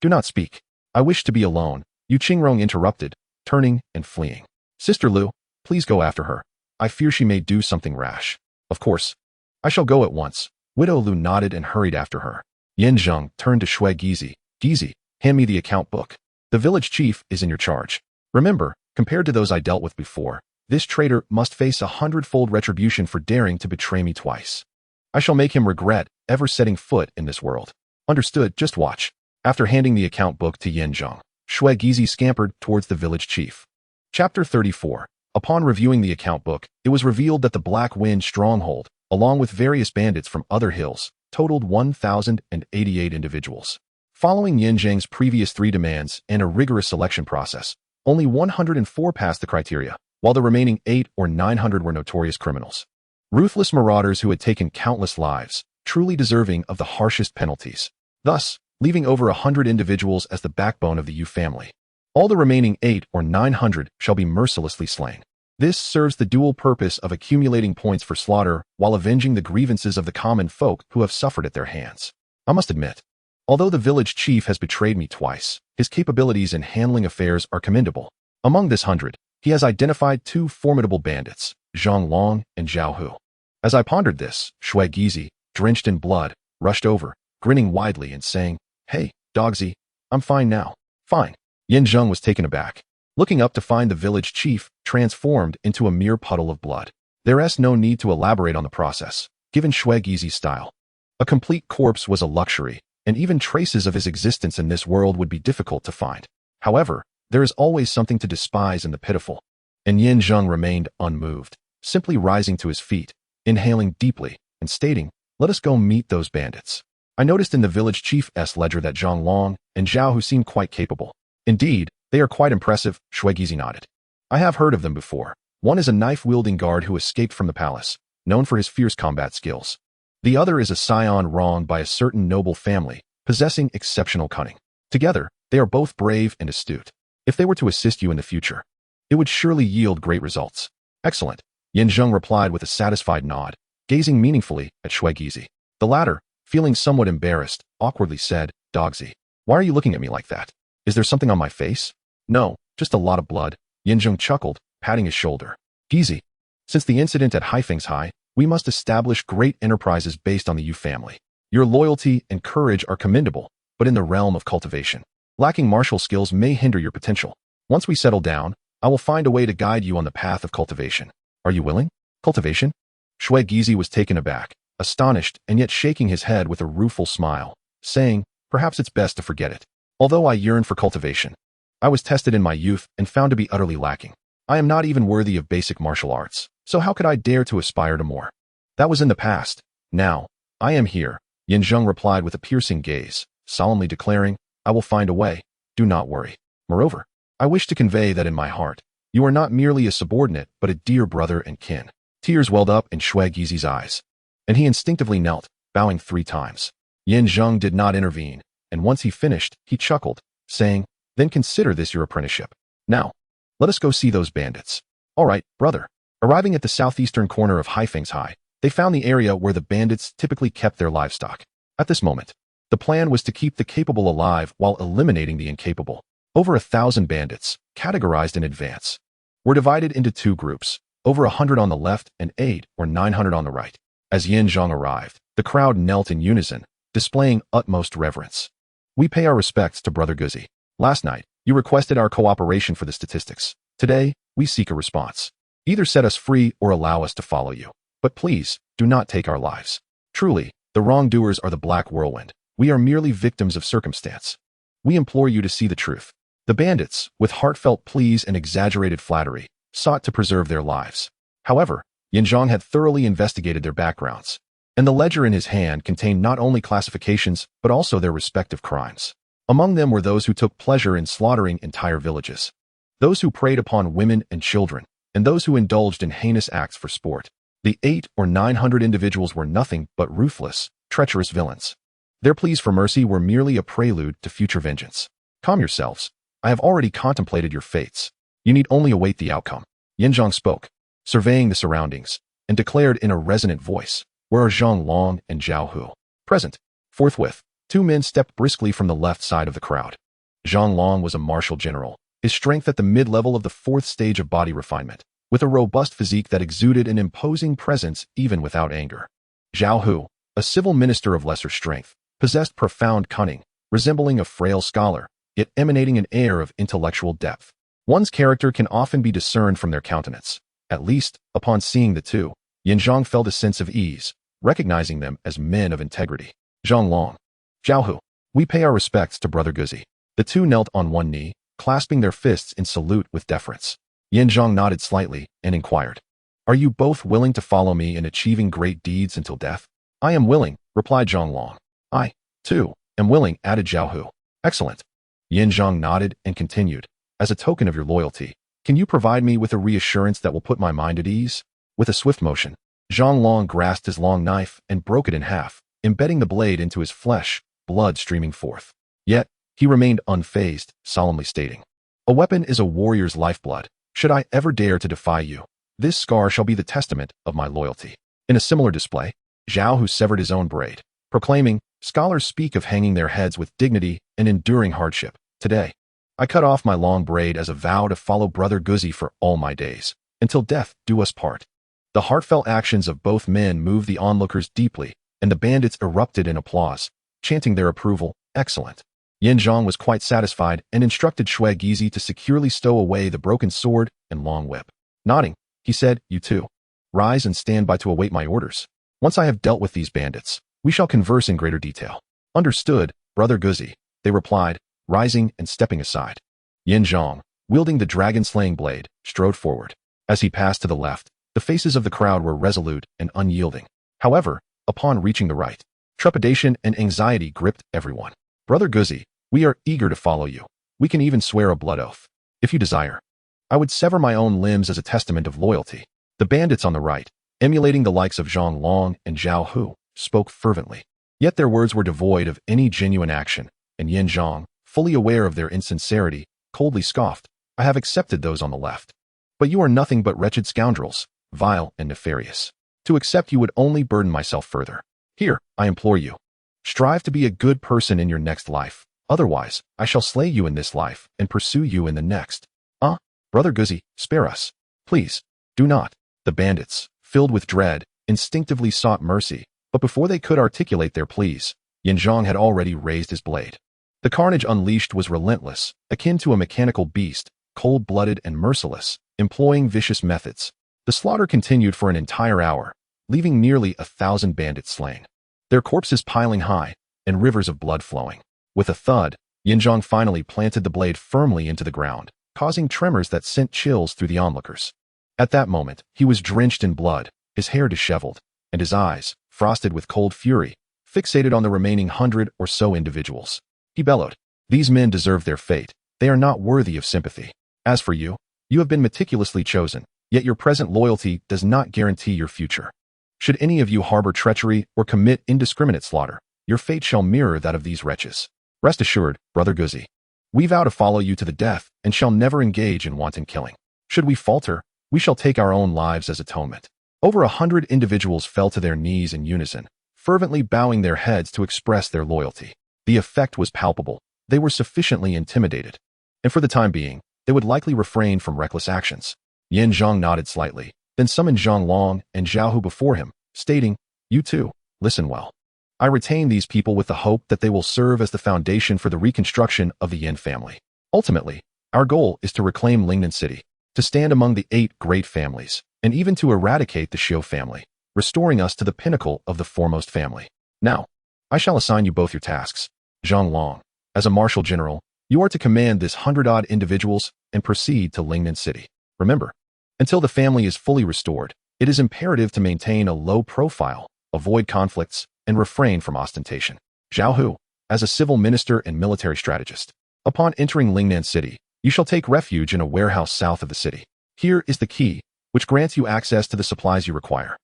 Do not speak. I wish to be alone, Yu Qingrong interrupted, turning and fleeing. Sister Lu, please go after her. I fear she may do something rash. Of course. I shall go at once. Widow Lu nodded and hurried after her. Yin Zheng turned to Shui Gizi. Gizi, hand me the account book. The village chief is in your charge. Remember, compared to those I dealt with before, this traitor must face 100-fold retribution for daring to betray me twice. I shall make him regret ever setting foot in this world. Understood, just watch. After handing the account book to Yin Zheng, Shui Gizi scampered towards the village chief. Chapter 34. Upon reviewing the account book, it was revealed that the Black Wind stronghold, along with various bandits from other hills, totaled 1,088 individuals. Following Yin Zheng's previous 3 demands and a rigorous selection process, Only 104 passed the criteria, while the remaining 8 or 900 were notorious criminals. Ruthless marauders who had taken countless lives, truly deserving of the harshest penalties. Thus, leaving over 100 individuals as the backbone of the Yu family. All the remaining 8 or 900 shall be mercilessly slain. This serves the dual purpose of accumulating points for slaughter while avenging the grievances of the common folk who have suffered at their hands. I must admit, although the village chief has betrayed me twice, his capabilities in handling affairs are commendable. Among this 100, he has identified 2 formidable bandits, Zhang Long and Zhao Hu. As I pondered this, Shui Gizi, drenched in blood, rushed over, grinning widely and saying, "Hey, Dogsy, I'm fine now." "Fine." Yin Zheng was taken aback, looking up to find the village chief transformed into a mere puddle of blood. There's no need to elaborate on the process, given Shui Gizi's style. A complete corpse was a luxury, and even traces of his existence in this world would be difficult to find. However, there is always something to despise in the pitiful. And Yin Zheng remained unmoved, simply rising to his feet, inhaling deeply, and stating, "Let us go meet those bandits." I noticed in the village chief's ledger that Zhang Long and Zhao Hu seem quite capable. Indeed, they are quite impressive, Shui Gizi nodded. I have heard of them before. One is a knife-wielding guard who escaped from the palace, known for his fierce combat skills. The other is a scion wronged by a certain noble family, possessing exceptional cunning. Together, they are both brave and astute. If they were to assist you in the future, it would surely yield great results. Excellent, Yin Zheng replied with a satisfied nod, gazing meaningfully at Shui Gizi. The latter, feeling somewhat embarrassed, awkwardly said, "Dogsy, why are you looking at me like that? Is there something on my face?" "No, just a lot of blood," Yin Zheng chuckled, patting his shoulder. "Gizi, since the incident at Haifeng's High, we must establish great enterprises based on the Yu family. Your loyalty and courage are commendable, but in the realm of cultivation, lacking martial skills may hinder your potential. Once we settle down, I will find a way to guide you on the path of cultivation. Are you willing?" "Cultivation?" Shui Gizi was taken aback, astonished and yet shaking his head with a rueful smile, saying, "Perhaps it's best to forget it. Although I yearn for cultivation, I was tested in my youth and found to be utterly lacking. I am not even worthy of basic martial arts, so how could I dare to aspire to more? That was in the past. Now, I am here," Yin Zheng replied with a piercing gaze, solemnly declaring, "I will find a way. Do not worry. Moreover, I wish to convey that in my heart, you are not merely a subordinate but a dear brother and kin." Tears welled up in Shui Gizi's eyes, and he instinctively knelt, bowing 3 times. Yin Zheng did not intervene, and once he finished, he chuckled, saying, "Then consider this your apprenticeship. Now, let us go see those bandits." "All right, brother." Arriving at the southeastern corner of Haifeng's High, they found the area where the bandits typically kept their livestock. At this moment, the plan was to keep the capable alive while eliminating the incapable. Over 1,000 bandits, categorized in advance, were divided into 2 groups, over 100 on the left and 8 or 900 on the right. As Yin Zheng arrived, the crowd knelt in unison, displaying utmost reverence. "We pay our respects to Brother Guzi. Last night, you requested our cooperation for the statistics. Today, we seek a response. Either set us free or allow us to follow you. But please, do not take our lives. Truly, the wrongdoers are the black whirlwind. We are merely victims of circumstance. We implore you to see the truth." The bandits, with heartfelt pleas and exaggerated flattery, sought to preserve their lives. However, Yin Zheng had thoroughly investigated their backgrounds, and the ledger in his hand contained not only classifications but also their respective crimes. Among them were those who took pleasure in slaughtering entire villages, those who preyed upon women and children, and those who indulged in heinous acts for sport. The 8 or 900 individuals were nothing but ruthless, treacherous villains. Their pleas for mercy were merely a prelude to future vengeance. "Calm yourselves. I have already contemplated your fates. You need only await the outcome." Yin Zheng spoke, surveying the surroundings, and declared in a resonant voice, "Where are Zhang Long and Zhao Hu?" "Present." Forthwith, 2 men stepped briskly from the left side of the crowd. Zhang Long was a martial general, his strength at the mid-level of the 4th stage of body refinement, with a robust physique that exuded an imposing presence even without anger. Zhao Hu, a civil minister of lesser strength, possessed profound cunning, resembling a frail scholar, yet emanating an air of intellectual depth. One's character can often be discerned from their countenance. At least, upon seeing the 2, Yin Zheng felt a sense of ease, recognizing them as men of integrity. "Zhang Long, Zhao Hu, we pay our respects to Brother Guzi." The 2 knelt on one knee, clasping their fists in salute with deference. Yin Zheng nodded slightly and inquired, "Are you both willing to follow me in achieving great deeds until death?" "I am willing," replied Zhang Long. "I, too, am willing," added Zhao Hu. "Excellent." Yin Zheng nodded and continued, as a token of your loyalty, can you provide me with a reassurance that will put my mind at ease? With a swift motion, Zhang Long grasped his long knife and broke it in half, embedding the blade into his flesh, blood streaming forth. Yet, he remained unfazed, solemnly stating, "A weapon is a warrior's lifeblood. Should I ever dare to defy you, this scar shall be the testament of my loyalty." In a similar display, Zhao Hu severed his own braid, proclaiming, "Scholars speak of hanging their heads with dignity and enduring hardship. Today, I cut off my long braid as a vow to follow Brother Guzi for all my days, until death do us part." The heartfelt actions of both men moved the onlookers deeply, and the bandits erupted in applause, chanting their approval. "Excellent." Yin Zhang was quite satisfied and instructed Shui Gizi to securely stow away the broken sword and long whip. Nodding, he said, "You too. Rise and stand by to await my orders. Once I have dealt with these bandits, we shall converse in greater detail." "Understood, Brother Guzi," they replied, rising and stepping aside. Yin Zhang, wielding the dragon-slaying blade, strode forward. As he passed to the left, the faces of the crowd were resolute and unyielding. However, upon reaching the right, trepidation and anxiety gripped everyone. "Brother Guzi, we are eager to follow you. We can even swear a blood oath, if you desire. I would sever my own limbs as a testament of loyalty." The bandits on the right, emulating the likes of Zhang Long and Zhao Hu, spoke fervently. Yet their words were devoid of any genuine action, and Yin Zhang, fully aware of their insincerity, coldly scoffed, "I have accepted those on the left. But you are nothing but wretched scoundrels, vile and nefarious. To accept you would only burden myself further. Here, I implore you, strive to be a good person in your next life. Otherwise, I shall slay you in this life and pursue you in the next." Brother Guzi, spare us. Please, do not." The bandits, filled with dread, instinctively sought mercy, but before they could articulate their pleas, Yin Zhang had already raised his blade. The carnage unleashed was relentless, akin to a mechanical beast, cold-blooded and merciless, employing vicious methods. The slaughter continued for an entire hour, leaving nearly 1,000 bandits slain, their corpses piling high and rivers of blood flowing. With a thud, Yin Zhang finally planted the blade firmly into the ground, causing tremors that sent chills through the onlookers. At that moment, he was drenched in blood, his hair disheveled, and his eyes, frosted with cold fury, fixated on the remaining 100 or so individuals. He bellowed, "These men deserve their fate. They are not worthy of sympathy. As for you, you have been meticulously chosen, yet your present loyalty does not guarantee your future. Should any of you harbor treachery or commit indiscriminate slaughter, your fate shall mirror that of these wretches. Rest assured, Brother Guzi, we vow to follow you to the death and shall never engage in wanton killing. Should we falter, we shall take our own lives as atonement." Over 100 individuals fell to their knees in unison, fervently bowing their heads to express their loyalty. The effect was palpable. They were sufficiently intimidated, and for the time being, they would likely refrain from reckless actions. Yin Zhang nodded slightly, then summoned Zhang Long and Zhao Hu before him, stating, "You too, listen well. I retain these people with the hope that they will serve as the foundation for the reconstruction of the Yin family. Ultimately, our goal is to reclaim Lingnan City, to stand among the 8 great families, and even to eradicate the Xiu family, restoring us to the pinnacle of the foremost family. Now, I shall assign you both your tasks. Zhang Long, as a martial general, you are to command this 100-odd individuals and proceed to Lingnan City. Remember, until the family is fully restored, it is imperative to maintain a low profile, avoid conflicts, and refrain from ostentation. Zhao Hu, as a civil minister and military strategist, upon entering Lingnan City, you shall take refuge in a warehouse south of the city. Here is the key, which grants you access to the supplies you require.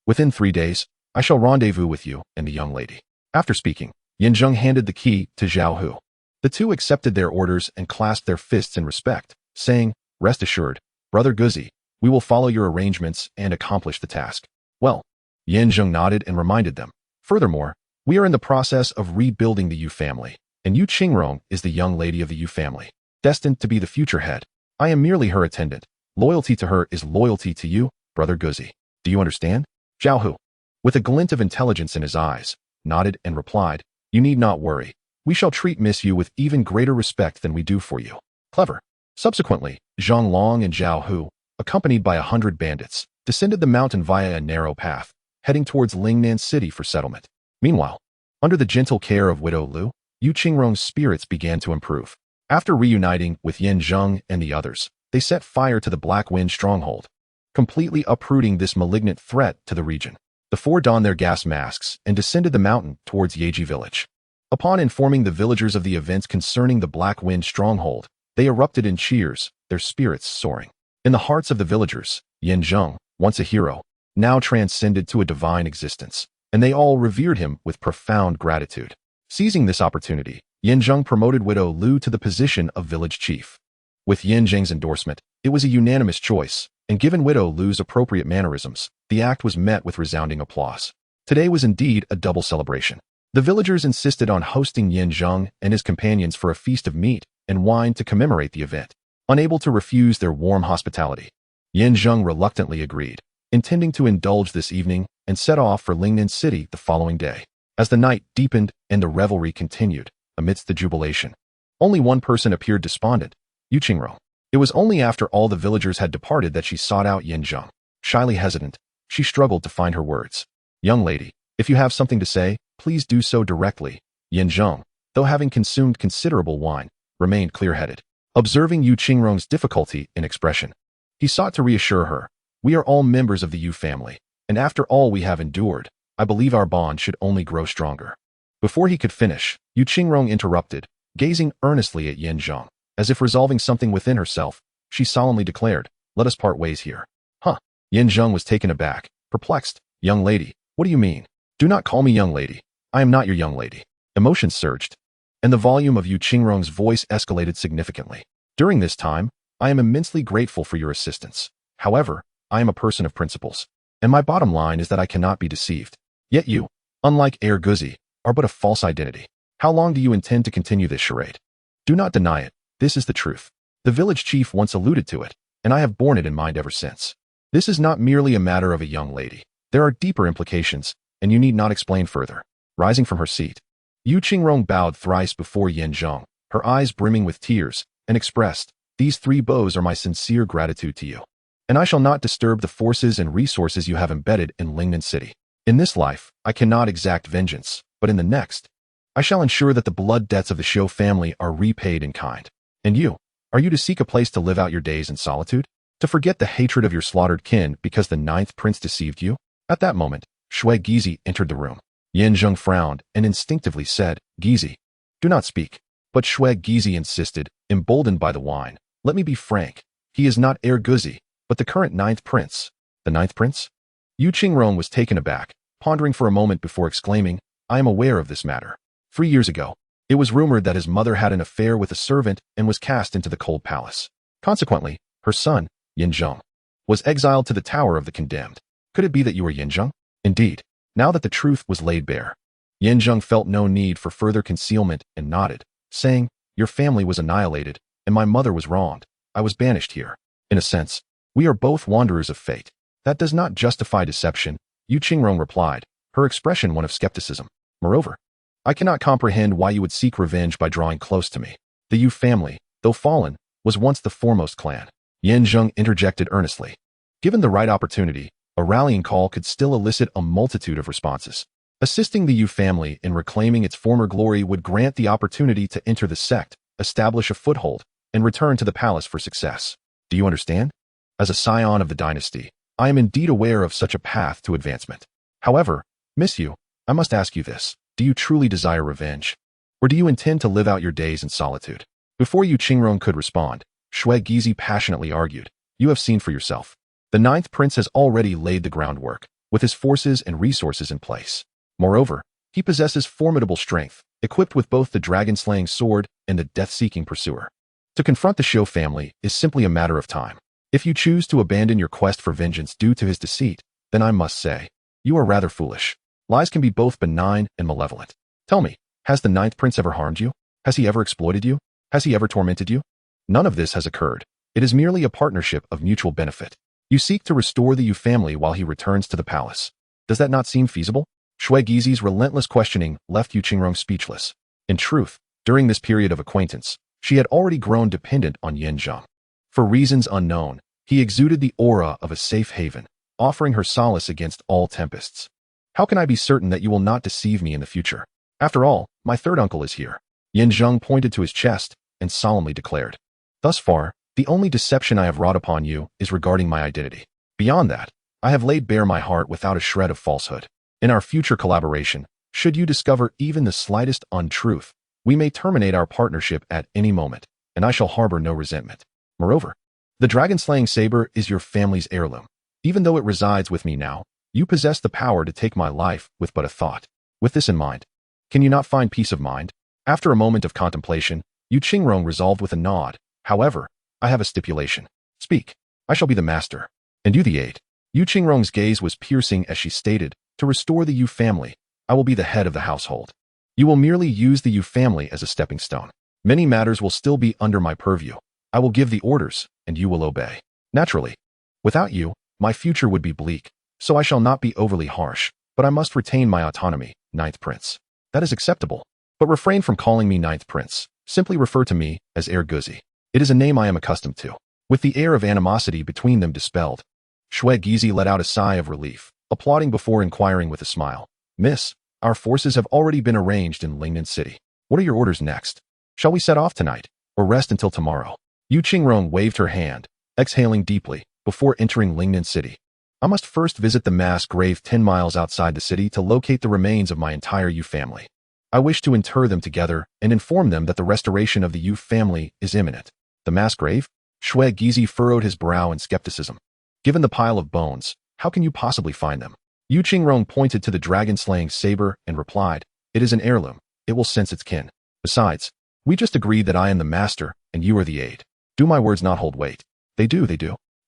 Within 3 days, I shall rendezvous with you and the young lady." After speaking, Yin Zheng handed the key to Zhao Hu. The two accepted their orders and clasped their fists in respect, saying, "Rest assured, Brother Guzi, we will follow your arrangements and accomplish the task." "Well," Yin Zheng nodded and reminded them, "Furthermore, we are in the process of rebuilding the Yu family, and Yu Qingrong is the young lady of the Yu family, destined to be the future head. I am merely her attendant. Loyalty to her is loyalty to you, Brother Guzi. Do you understand?" Zhao Hu, with a glint of intelligence in his eyes, nodded and replied, "You need not worry. We shall treat Miss Yu with even greater respect than we do for you." Clever. Subsequently, Zhang Long and Zhao Hu, accompanied by 100 bandits, descended the mountain via a narrow path, heading towards Lingnan City for settlement. Meanwhile, under the gentle care of Widow Lu, Yu Qingrong's spirits began to improve. After reuniting with Yin Zheng and the others, they set fire to the Black Wind stronghold, completely uprooting this malignant threat to the region. The 4 donned their gas masks and descended the mountain towards Yeji village. Upon informing the villagers of the events concerning the Black Wind stronghold, They erupted in cheers, their spirits soaring. In the hearts of the villagers, Zheng, once a hero, now transcended to a divine existence, and they all revered him with profound gratitude. Seizing this opportunity, Zheng promoted widow Lu to the position of village chief. With Zheng's endorsement, it was a unanimous choice, and given widow Lu's appropriate mannerisms, the act was met with resounding applause. Today was indeed a double celebration. The villagers insisted on hosting Zheng and his companions for a feast of meat and wine to commemorate the event. Unable to refuse their warm hospitality, Zheng reluctantly agreed, intending to indulge this evening and set off for Lingnan City the following day. As the night deepened and the revelry continued, amidst the jubilation, only one person appeared despondent, Qingrong. It was only after all the villagers had departed that she sought out Zheng. Shyly hesitant, she struggled to find her words. "Young lady, if you have something to say, please do so directly." Zheng, though having consumed considerable wine, remained clear-headed. Observing Qingrong's difficulty in expression, he sought to reassure her. "We are all members of the Yu family, and after all we have endured, I believe our bond should only grow stronger." Before he could finish, Qingrong interrupted, gazing earnestly at Zheng. As if resolving something within herself, she solemnly declared, "Let us part ways here." "Huh?" Zheng was taken aback, perplexed. "Young lady, what do you mean? Do not call me young lady. I am not your young lady." Emotions surged, and the volume of Qingrong's voice escalated significantly. "During this time, I am immensely grateful for your assistance. However, I am a person of principles, and my bottom line is that I cannot be deceived. Yet you, unlike Air Guzi, are but a false identity. How long do you intend to continue this charade? Do not deny it. This is the truth. The village chief once alluded to it, and I have borne it in mind ever since. This is not merely a matter of a young lady. There are deeper implications, and you need not explain further." Rising from her seat, Qingrong bowed thrice before Zheng, her eyes brimming with tears, and expressed, "These 3 bows are my sincere gratitude to you, and I shall not disturb the forces and resources you have embedded in Lingnan City. In this life, I cannot exact vengeance, but in the next, I shall ensure that the blood debts of the Shou family are repaid in kind. And you, are you to seek a place to live out your days in solitude? To forget the hatred of your slaughtered kin because the 9th prince deceived you?" At that moment, Shui Gizi entered the room. Zheng frowned and instinctively said, "Gizi, do not speak." But Shui Gizi insisted, emboldened by the wine, "Let me be frank. He is not Air Guzi, but the current 9th prince." "The 9th prince?" Qingrong was taken aback, pondering for a moment before exclaiming, "I am aware of this matter. 3 years ago, it was rumored that his mother had an affair with a servant and was cast into the cold palace. Consequently, her son, Zheng, was exiled to the Tower of the Condemned. Could it be that you are Zheng?" Indeed, now that the truth was laid bare, Zheng felt no need for further concealment and nodded, saying, "Your family was annihilated, and my mother was wronged. I was banished here. In a sense, we are both wanderers of fate. That does not justify deception," Qingrong replied, her expression one of skepticism. "Moreover, I cannot comprehend why you would seek revenge by drawing close to me. The Yu family, though fallen, was once the foremost clan." Zheng interjected earnestly. Given the right opportunity, a rallying call could still elicit a multitude of responses. Assisting the Yu family in reclaiming its former glory would grant the opportunity to enter the sect, establish a foothold, and return to the palace for success. Do you understand? As a scion of the dynasty, I am indeed aware of such a path to advancement. However, Miss Yu, I must ask you this. Do you truly desire revenge? Or do you intend to live out your days in solitude? Before Qingrong could respond, Shui Gizi passionately argued, "You have seen for yourself. The 9th prince has already laid the groundwork, with his forces and resources in place. Moreover, he possesses formidable strength, equipped with both the dragon-slaying sword and the death-seeking pursuer. To confront the Shou family is simply a matter of time. If you choose to abandon your quest for vengeance due to his deceit, then I must say, you are rather foolish. Lies can be both benign and malevolent. Tell me, has the 9th prince ever harmed you? Has he ever exploited you? Has he ever tormented you? None of this has occurred. It is merely a partnership of mutual benefit. You seek to restore the Yu family while he returns to the palace. Does that not seem feasible?" Shui Gizi's relentless questioning left Qingrong speechless. In truth, during this period of acquaintance, she had already grown dependent on Zheng. For reasons unknown, he exuded the aura of a safe haven, offering her solace against all tempests. "How can I be certain that you will not deceive me in the future? After all, my third uncle is here." Zheng pointed to his chest and solemnly declared, "Thus far, the only deception I have wrought upon you is regarding my identity. Beyond that, I have laid bare my heart without a shred of falsehood. In our future collaboration, should you discover even the slightest untruth, we may terminate our partnership at any moment. and I shall harbor no resentment. Moreover, the dragon-slaying saber is your family's heirloom. Even though it resides with me now, you possess the power to take my life with but a thought. With this in mind, can you not find peace of mind? After a moment of contemplation, Yu Qingrong resolved with a nod. However, I have a stipulation. Speak. I shall be the master, and you the aide. Yu Qingrong's gaze was piercing as she stated, to restore the Yu family, I will be the head of the household. You will merely use the Yu family as a stepping stone. Many matters will still be under my purview. I will give the orders, and you will obey. Naturally, without you, my future would be bleak, so I shall not be overly harsh, but I must retain my autonomy, Ninth Prince. That is acceptable. But refrain from calling me Ninth Prince. Simply refer to me as Heir Guzi. It is a name I am accustomed to. With the air of animosity between them dispelled, Shui Gizi let out a sigh of relief, applauding before inquiring with a smile. Miss, our forces have already been arranged in Lingnan City. What are your orders next? Shall we set off tonight, or rest until tomorrow? Yu Qingrong waved her hand, exhaling deeply, before entering Lingnan City. I must first visit the mass grave 10 miles outside the city to locate the remains of my entire Yu family. I wish to inter them together and inform them that the restoration of the Yu family is imminent. The mass grave? Shui Gizi furrowed his brow in skepticism. Given the pile of bones, how can you possibly find them? Yu Qingrong pointed to the dragon-slaying saber and replied, it is an heirloom. It will sense its kin. Besides, we just agreed that I am the master and you are the aide. Do my words not hold weight? They do.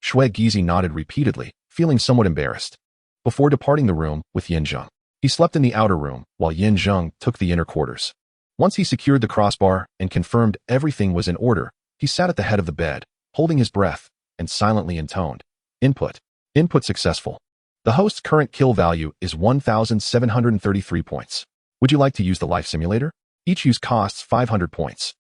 Shui Gizi nodded repeatedly, feeling somewhat embarrassed. Before departing the room with Yin Zheng, he slept in the outer room while Yin Zheng took the inner quarters. Once he secured the crossbar and confirmed everything was in order, he sat at the head of the bed, holding his breath, and silently intoned. Input. Input successful. The host's current kill value is 1,733 points. Would you like to use the life simulator? Each use costs 500 points.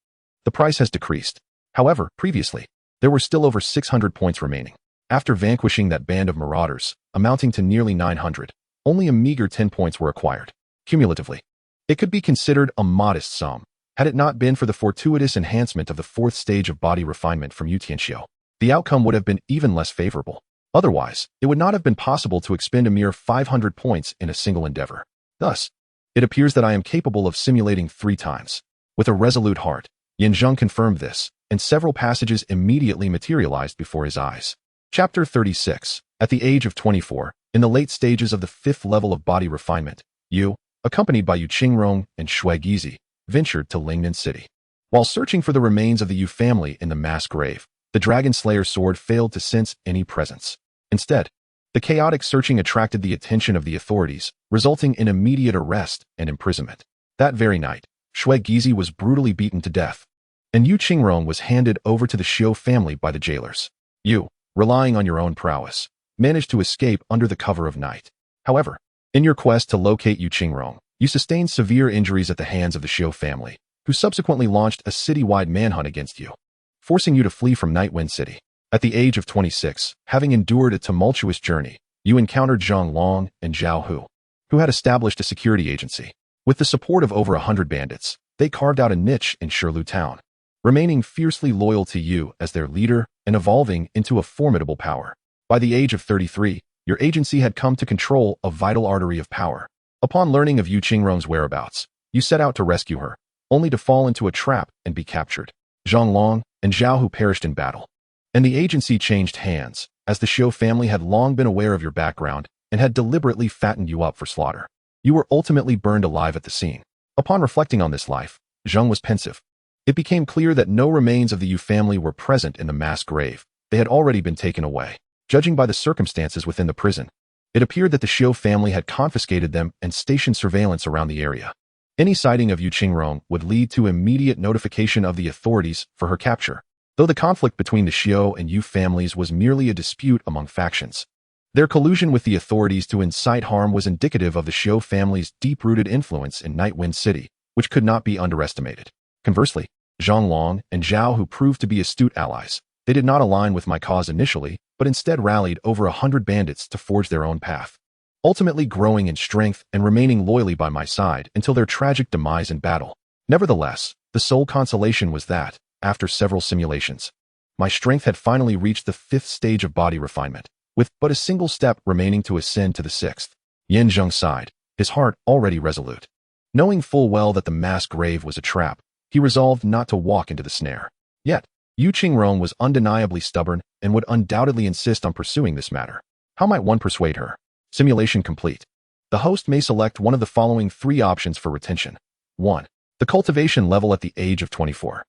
The price has decreased. However, previously, there were still over 600 points remaining. After vanquishing that band of marauders, amounting to nearly 900, only a meager 10 points were acquired. Cumulatively, it could be considered a modest sum, had it not been for the fortuitous enhancement of the 4th stage of body refinement from Yu Tianxiu. The outcome would have been even less favorable. Otherwise, it would not have been possible to expend a mere 500 points in a single endeavor. Thus, it appears that I am capable of simulating 3 times. With a resolute heart, Yin Zheng confirmed this, and several passages immediately materialized before his eyes. Chapter 36. At the age of 24, in the late stages of the 5th level of body refinement, Yu, accompanied by Yu Qingrong and Shui Gizi, ventured to Lingnan City. While searching for the remains of the Yu family in the mass grave, the Dragon Slayer's sword failed to sense any presence. Instead, the chaotic searching attracted the attention of the authorities, resulting in immediate arrest and imprisonment. That very night, Shui Gizi was brutally beaten to death, and Yu Qingrong was handed over to the Xiu family by the jailers. You, relying on your own prowess, managed to escape under the cover of night. However, in your quest to locate Yu Qingrong, you sustained severe injuries at the hands of the Xiu family, who subsequently launched a citywide manhunt against you, forcing you to flee from Nightwind City. At the age of 26, having endured a tumultuous journey, you encountered Zhang Long and Zhao Hu, who had established a security agency. With the support of over 100 bandits, they carved out a niche in Shirlu Town, remaining fiercely loyal to you as their leader and evolving into a formidable power. By the age of 33, your agency had come to control a vital artery of power. Upon learning of Yu Qingrong's whereabouts, you set out to rescue her, only to fall into a trap and be captured. Zhang Long and Zhao Hu perished in battle, and the agency changed hands, as the Xiu family had long been aware of your background and had deliberately fattened you up for slaughter. You were ultimately burned alive at the scene. Upon reflecting on this life, Zheng was pensive. It became clear that no remains of the Yu family were present in the mass grave. They had already been taken away. Judging by the circumstances within the prison, it appeared that the Xiu family had confiscated them and stationed surveillance around the area. Any sighting of Yu Qingrong would lead to immediate notification of the authorities for her capture. Though the conflict between the Xiu and Yu families was merely a dispute among factions, their collusion with the authorities to incite harm was indicative of the Xiu family's deep-rooted influence in Nightwind City, which could not be underestimated. Conversely, Zhang Long and Zhao Hu proved to be astute allies. They did not align with my cause initially, but instead rallied over 100 bandits to forge their own path, ultimately growing in strength and remaining loyally by my side until their tragic demise in battle. Nevertheless, the sole consolation was that, after several simulations, my strength had finally reached the 5th stage of body refinement, with but a single step remaining to ascend to the 6th. Yin Zheng sighed, his heart already resolute. Knowing full well that the mass grave was a trap, he resolved not to walk into the snare. Yet, Yu Qingrong was undeniably stubborn and would undoubtedly insist on pursuing this matter. How might one persuade her? Simulation complete. The host may select one of the following 3 options for retention. 1. The cultivation level at the age of 24.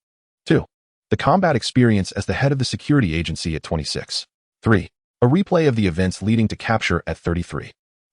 2. The combat experience as the head of the security agency at 26. 3. A replay of the events leading to capture at 33.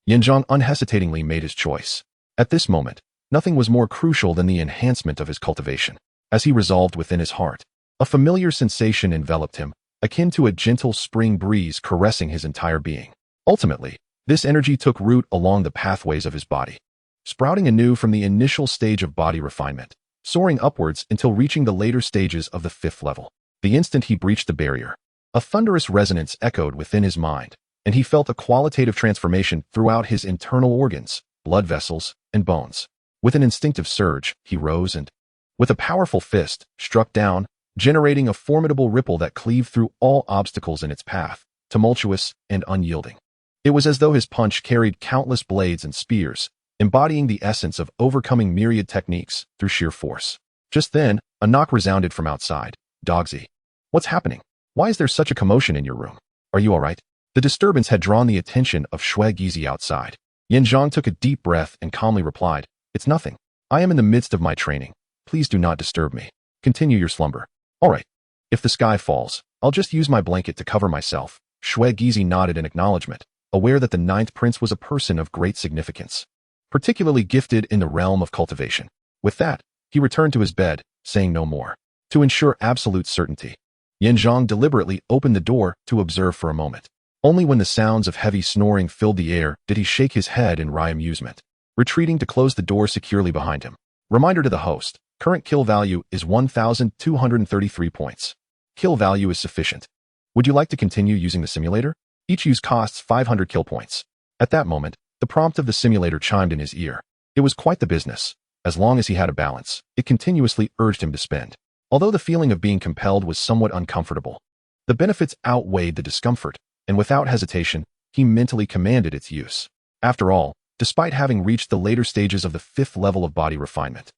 Yanzhang unhesitatingly made his choice. At this moment, nothing was more crucial than the enhancement of his cultivation. As he resolved within his heart, a familiar sensation enveloped him, akin to a gentle spring breeze caressing his entire being. Ultimately, this energy took root along the pathways of his body, sprouting anew from the initial stage of body refinement, soaring upwards until reaching the later stages of the 5th level. The instant he breached the barrier, a thunderous resonance echoed within his mind, and he felt a qualitative transformation throughout his internal organs, blood vessels, and bones. With an instinctive surge, he rose and, with a powerful fist, struck down, generating a formidable ripple that cleaved through all obstacles in its path, tumultuous and unyielding. It was as though his punch carried countless blades and spears, embodying the essence of overcoming myriad techniques through sheer force. Just then, a knock resounded from outside. Dogsy. What's happening? Why is there such a commotion in your room? Are you all right? The disturbance had drawn the attention of Shui Gizi outside. Yanzhang took a deep breath and calmly replied, It's nothing. I am in the midst of my training. Please do not disturb me. Continue your slumber. All right. If the sky falls, I'll just use my blanket to cover myself. Shui Gizi nodded in acknowledgement, aware that the 9th prince was a person of great significance, particularly gifted in the realm of cultivation. With that, he returned to his bed, saying no more. To ensure absolute certainty, Yanzhang deliberately opened the door to observe for a moment. Only when the sounds of heavy snoring filled the air did he shake his head in wry amusement, retreating to close the door securely behind him. Reminder to the host, current kill value is 1,233 points. Kill value is sufficient. Would you like to continue using the simulator? Each use costs 500 kill points. At that moment, the prompt of the simulator chimed in his ear. It was quite the business. As long as he had a balance, it continuously urged him to spend. Although the feeling of being compelled was somewhat uncomfortable, the benefits outweighed the discomfort, and without hesitation, he mentally commanded its use. After all, despite having reached the later stages of the 5th level of body refinement,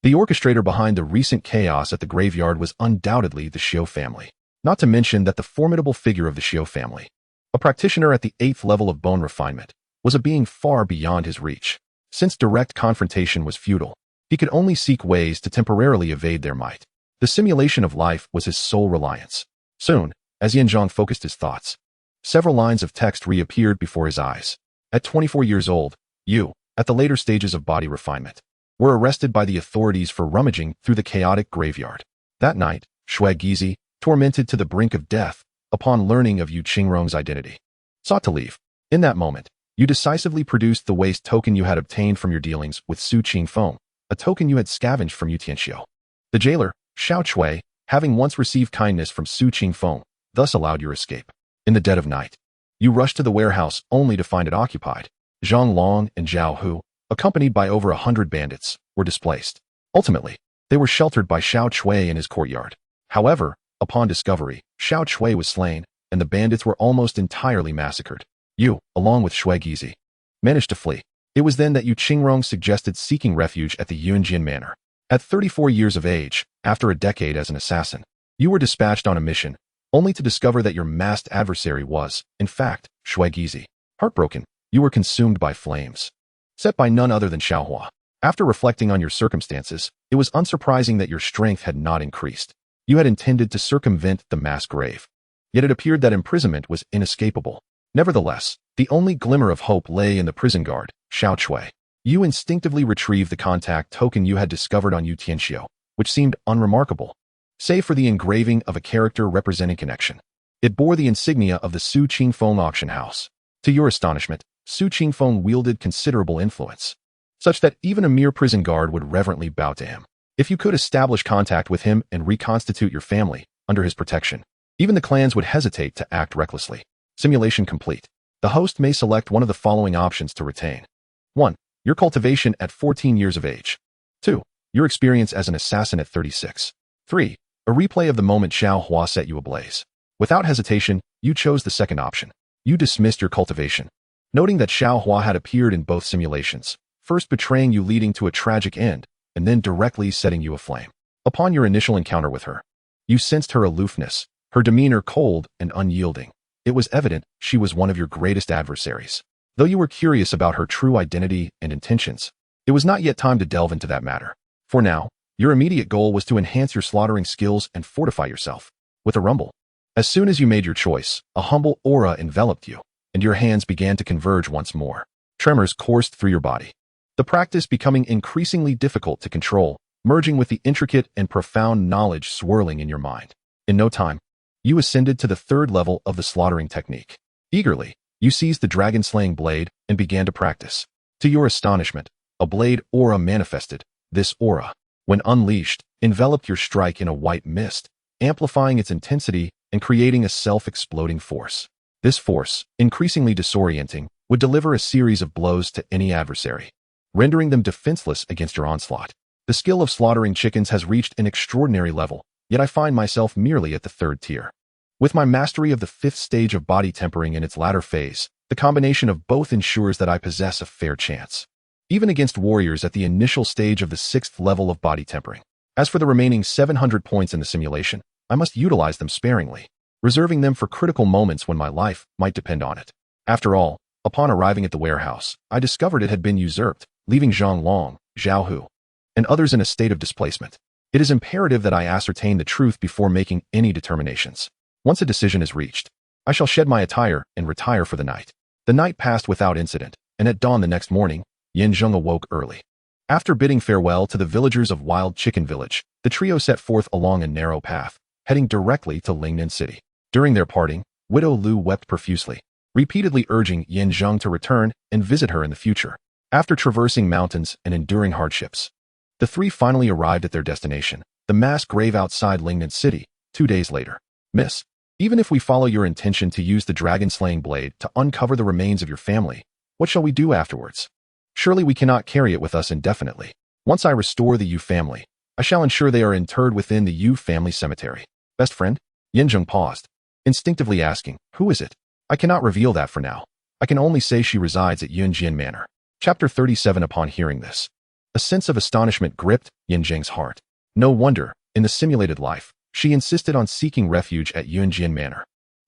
the orchestrator behind the recent chaos at the graveyard was undoubtedly the Xiu family. Not to mention that the formidable figure of the Xiu family, a practitioner at the 8th level of bone refinement, was a being far beyond his reach. Since direct confrontation was futile, he could only seek ways to temporarily evade their might. The simulation of life was his sole reliance. Soon, as Yanzhang focused his thoughts, several lines of text reappeared before his eyes. At 24 years old, you, at the later stages of body refinement, were arrested by the authorities for rummaging through the chaotic graveyard. That night, Shui Gizi, tormented to the brink of death, upon learning of Yu Qingrong's identity, sought to leave. In that moment, you decisively produced the waste token you had obtained from your dealings with Su Qingfeng, a token you had scavenged from Yu Tianxiu. The jailer, Xiao Chui, having once received kindness from Su Qingfeng, thus allowed your escape. In the dead of night, you rushed to the warehouse only to find it occupied. Zhang Long and Zhao Hu, accompanied by over 100 bandits, were displaced. Ultimately, they were sheltered by Xiao Chui in his courtyard. However, upon discovery, Xiao Chui was slain, and the bandits were almost entirely massacred. You, along with Shui Gizi, managed to flee. It was then that Yu Qingrong suggested seeking refuge at the Yunjin Manor. At 34 years of age, after a decade as an assassin, you were dispatched on a mission, only to discover that your masked adversary was, in fact, Shui Gizi. Heartbroken, you were consumed by flames, set by none other than Xiaohua. After reflecting on your circumstances, it was unsurprising that your strength had not increased. You had intended to circumvent the mass grave, yet it appeared that imprisonment was inescapable. Nevertheless, the only glimmer of hope lay in the prison guard, Xiao Chui. You instinctively retrieved the contact token you had discovered on Yu Tianxiu, which seemed unremarkable, save for the engraving of a character representing connection. It bore the insignia of the Su Qingfeng auction house. To your astonishment, Su Qingfeng wielded considerable influence, such that even a mere prison guard would reverently bow to him. If you could establish contact with him and reconstitute your family under his protection, even the clans would hesitate to act recklessly. Simulation complete. The host may select one of the following options to retain. 1. Your cultivation at 14 years of age. 2. Your experience as an assassin at 36. 3. A replay of the moment Xiao Hua set you ablaze. Without hesitation, you chose the second option. You dismissed your cultivation, noting that Xiao Hua had appeared in both simulations, first betraying you leading to a tragic end, and then directly setting you aflame. Upon your initial encounter with her, You sensed her aloofness, her demeanor cold and unyielding. It was evident she was one of your greatest adversaries. Though you were curious about her true identity and intentions, it was not yet time to delve into that matter. For now, your immediate goal was to enhance your slaughtering skills and fortify yourself. With a rumble, as soon as you made your choice, a humble aura enveloped you, and your hands began to converge once more. Tremors coursed through your body, the practice becoming increasingly difficult to control, merging with the intricate and profound knowledge swirling in your mind. In no time, you ascended to the third level of the slaughtering technique. Eagerly, you seized the dragon-slaying blade and began to practice. To your astonishment, a blade aura manifested. This aura, when unleashed, enveloped your strike in a white mist, amplifying its intensity and creating a self-exploding force. This force, increasingly disorienting, would deliver a series of blows to any adversary, rendering them defenseless against your onslaught. The skill of slaughtering chickens has reached an extraordinary level, yet I find myself merely at the third tier. With my mastery of the fifth stage of body tempering in its latter phase, the combination of both ensures that I possess a fair chance, even against warriors at the initial stage of the sixth level of body tempering. As for the remaining 700 points in the simulation, I must utilize them sparingly, reserving them for critical moments when my life might depend on it. After all, upon arriving at the warehouse, I discovered it had been usurped, leaving Zhang Long, Zhao Hu, and others in a state of displacement. It is imperative that I ascertain the truth before making any determinations. Once a decision is reached, I shall shed my attire and retire for the night. The night passed without incident, and at dawn the next morning, Zheng awoke early. After bidding farewell to the villagers of Wild Chicken Village, the trio set forth along a narrow path, heading directly to Lingnan City. During their parting, Widow Lu wept profusely, repeatedly urging Zheng to return and visit her in the future. After traversing mountains and enduring hardships, the three finally arrived at their destination, the mass grave outside Lingnan City, 2 days later. Miss, even if we follow your intention to use the dragon-slaying blade to uncover the remains of your family, what shall we do afterwards? Surely we cannot carry it with us indefinitely. Once I restore the Yu family, I shall ensure they are interred within the Yu family cemetery. Best friend? Zheng paused, instinctively asking, who is it? I cannot reveal that for now. I can only say she resides at Yunjian Manor. Chapter 37. Upon hearing this, a sense of astonishment gripped Zheng's heart. No wonder, in the simulated life, she insisted on seeking refuge at Yunjian Manor.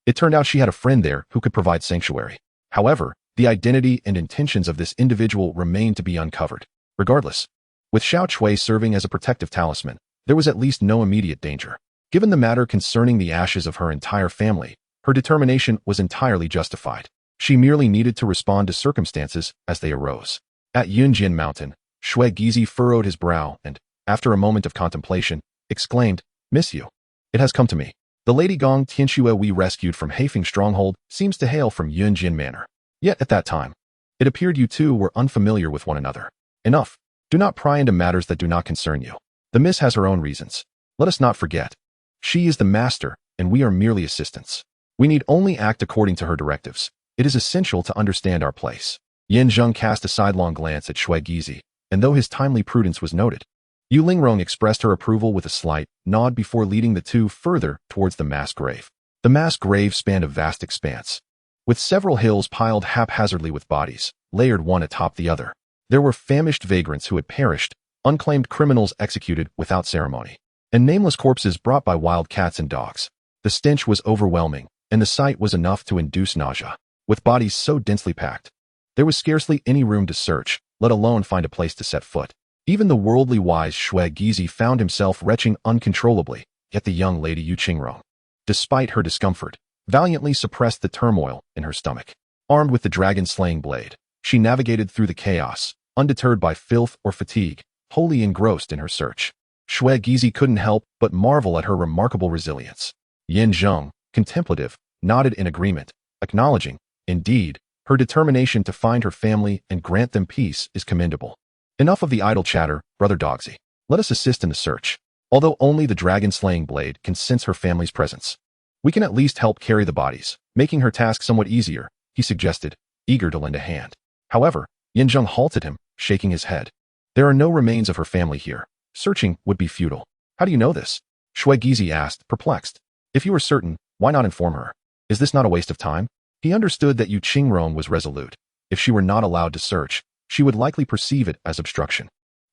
It turned out she had a friend there who could provide sanctuary. However, the identity and intentions of this individual remained to be uncovered. Regardless, with Xiao Chui serving as a protective talisman, there was at least no immediate danger. Given the matter concerning the ashes of her entire family, her determination was entirely justified. She merely needed to respond to circumstances as they arose. At Yunjian Mountain, Shui Gizi furrowed his brow and, after a moment of contemplation, exclaimed, "Miss you. It has come to me. The Lady Gong Tianxue we rescued from Haifeng Stronghold seems to hail from Yunjian Manor. Yet at that time, it appeared you two were unfamiliar with one another. Enough. Do not pry into matters that do not concern you. The miss has her own reasons. Let us not forget. She is the master, and we are merely assistants. We need only act according to her directives. It is essential to understand our place." Zheng cast a sidelong glance at Shui Gizi, and though his timely prudence was noted, Yu Lingrong expressed her approval with a slight nod before leading the two further towards the mass grave. The mass grave spanned a vast expanse, with several hills piled haphazardly with bodies, layered one atop the other. There were famished vagrants who had perished, unclaimed criminals executed without ceremony, and nameless corpses brought by wild cats and dogs. The stench was overwhelming, and the sight was enough to induce nausea. With bodies so densely packed, there was scarcely any room to search, let alone find a place to set foot. Even the worldly wise Shui Gizi found himself retching uncontrollably, yet the young lady Yu Qingrong, despite her discomfort, valiantly suppressed the turmoil in her stomach. Armed with the dragon-slaying blade, she navigated through the chaos, undeterred by filth or fatigue, wholly engrossed in her search. Shui Gizi couldn't help but marvel at her remarkable resilience. Zheng, contemplative, nodded in agreement, acknowledging, indeed, her determination to find her family and grant them peace is commendable. Enough of the idle chatter, Brother Dogsy. Let us assist in the search. Although only the dragon-slaying blade can sense her family's presence, we can at least help carry the bodies, making her task somewhat easier, he suggested, eager to lend a hand. However, Zheng halted him, shaking his head. There are no remains of her family here. Searching would be futile. How do you know this? Shui Gizi asked, perplexed. If you are certain, why not inform her? Is this not a waste of time? He understood that Yu Qingrong was resolute. If she were not allowed to search, she would likely perceive it as obstruction.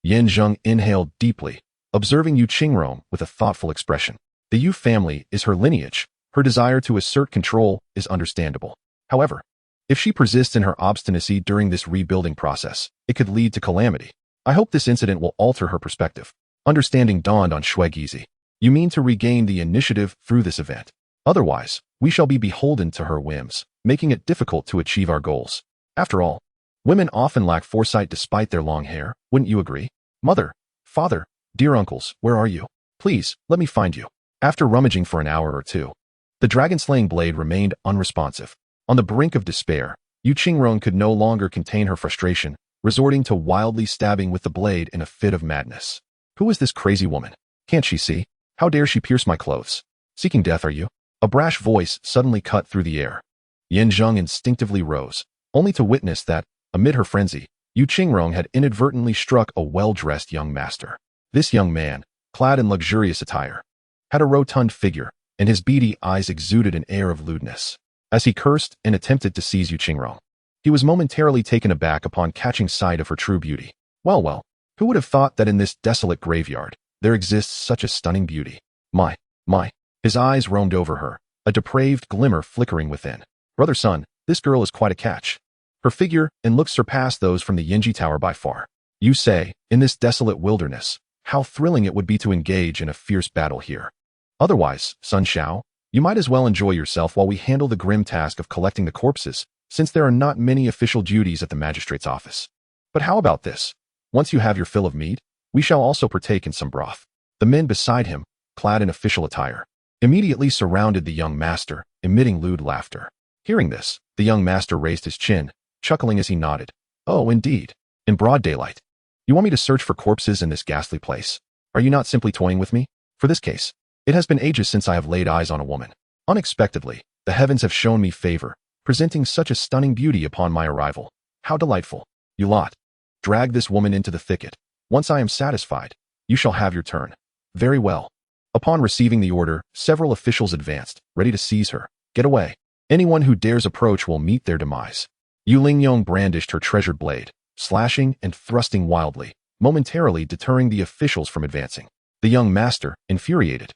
Zheng inhaled deeply, observing Yu Qingrong with a thoughtful expression. The Yu family is her lineage. Her desire to assert control is understandable. However, if she persists in her obstinacy during this rebuilding process, it could lead to calamity. I hope this incident will alter her perspective. Understanding dawned on Shuegizi. You mean to regain the initiative through this event. Otherwise, we shall be beholden to her whims, making it difficult to achieve our goals. After all, women often lack foresight despite their long hair, wouldn't you agree? Mother, father, dear uncles, where are you? Please, let me find you. After rummaging for an hour or two, the dragon-slaying blade remained unresponsive. On the brink of despair, Yu Qingrong could no longer contain her frustration, resorting to wildly stabbing with the blade in a fit of madness. Who is this crazy woman? Can't she see? How dare she pierce my clothes? Seeking death, are you? A brash voice suddenly cut through the air. Zheng instinctively rose, only to witness that, amid her frenzy, Yu Qingrong had inadvertently struck a well-dressed young master. This young man, clad in luxurious attire, had a rotund figure, and his beady eyes exuded an air of lewdness. As he cursed and attempted to seize Yu Qingrong, he was momentarily taken aback upon catching sight of her true beauty. Well, who would have thought that in this desolate graveyard, there exists such a stunning beauty? My. His eyes roamed over her, a depraved glimmer flickering within. Brother son, this girl is quite a catch. Her figure and looks surpass those from the Yinji Tower by far. You say, in this desolate wilderness, how thrilling it would be to engage in a fierce battle here. Otherwise, Sun Xiao, you might as well enjoy yourself while we handle the grim task of collecting the corpses, since there are not many official duties at the magistrate's office. But how about this? Once you have your fill of meat, we shall also partake in some broth. The men beside him, clad in official attire, immediately surrounded the young master, emitting lewd laughter. Hearing this, the young master raised his chin, chuckling as he nodded. Oh, indeed. In broad daylight. You want me to search for corpses in this ghastly place? Are you not simply toying with me? For this case, it has been ages since I have laid eyes on a woman. Unexpectedly, the heavens have shown me favor, presenting such a stunning beauty upon my arrival. How delightful. You lot. Drag this woman into the thicket. Once I am satisfied, you shall have your turn. Very well. Upon receiving the order, several officials advanced, ready to seize her. Get away. Anyone who dares approach will meet their demise. Yu Lingyong brandished her treasured blade, slashing and thrusting wildly, momentarily deterring the officials from advancing. The young master, infuriated,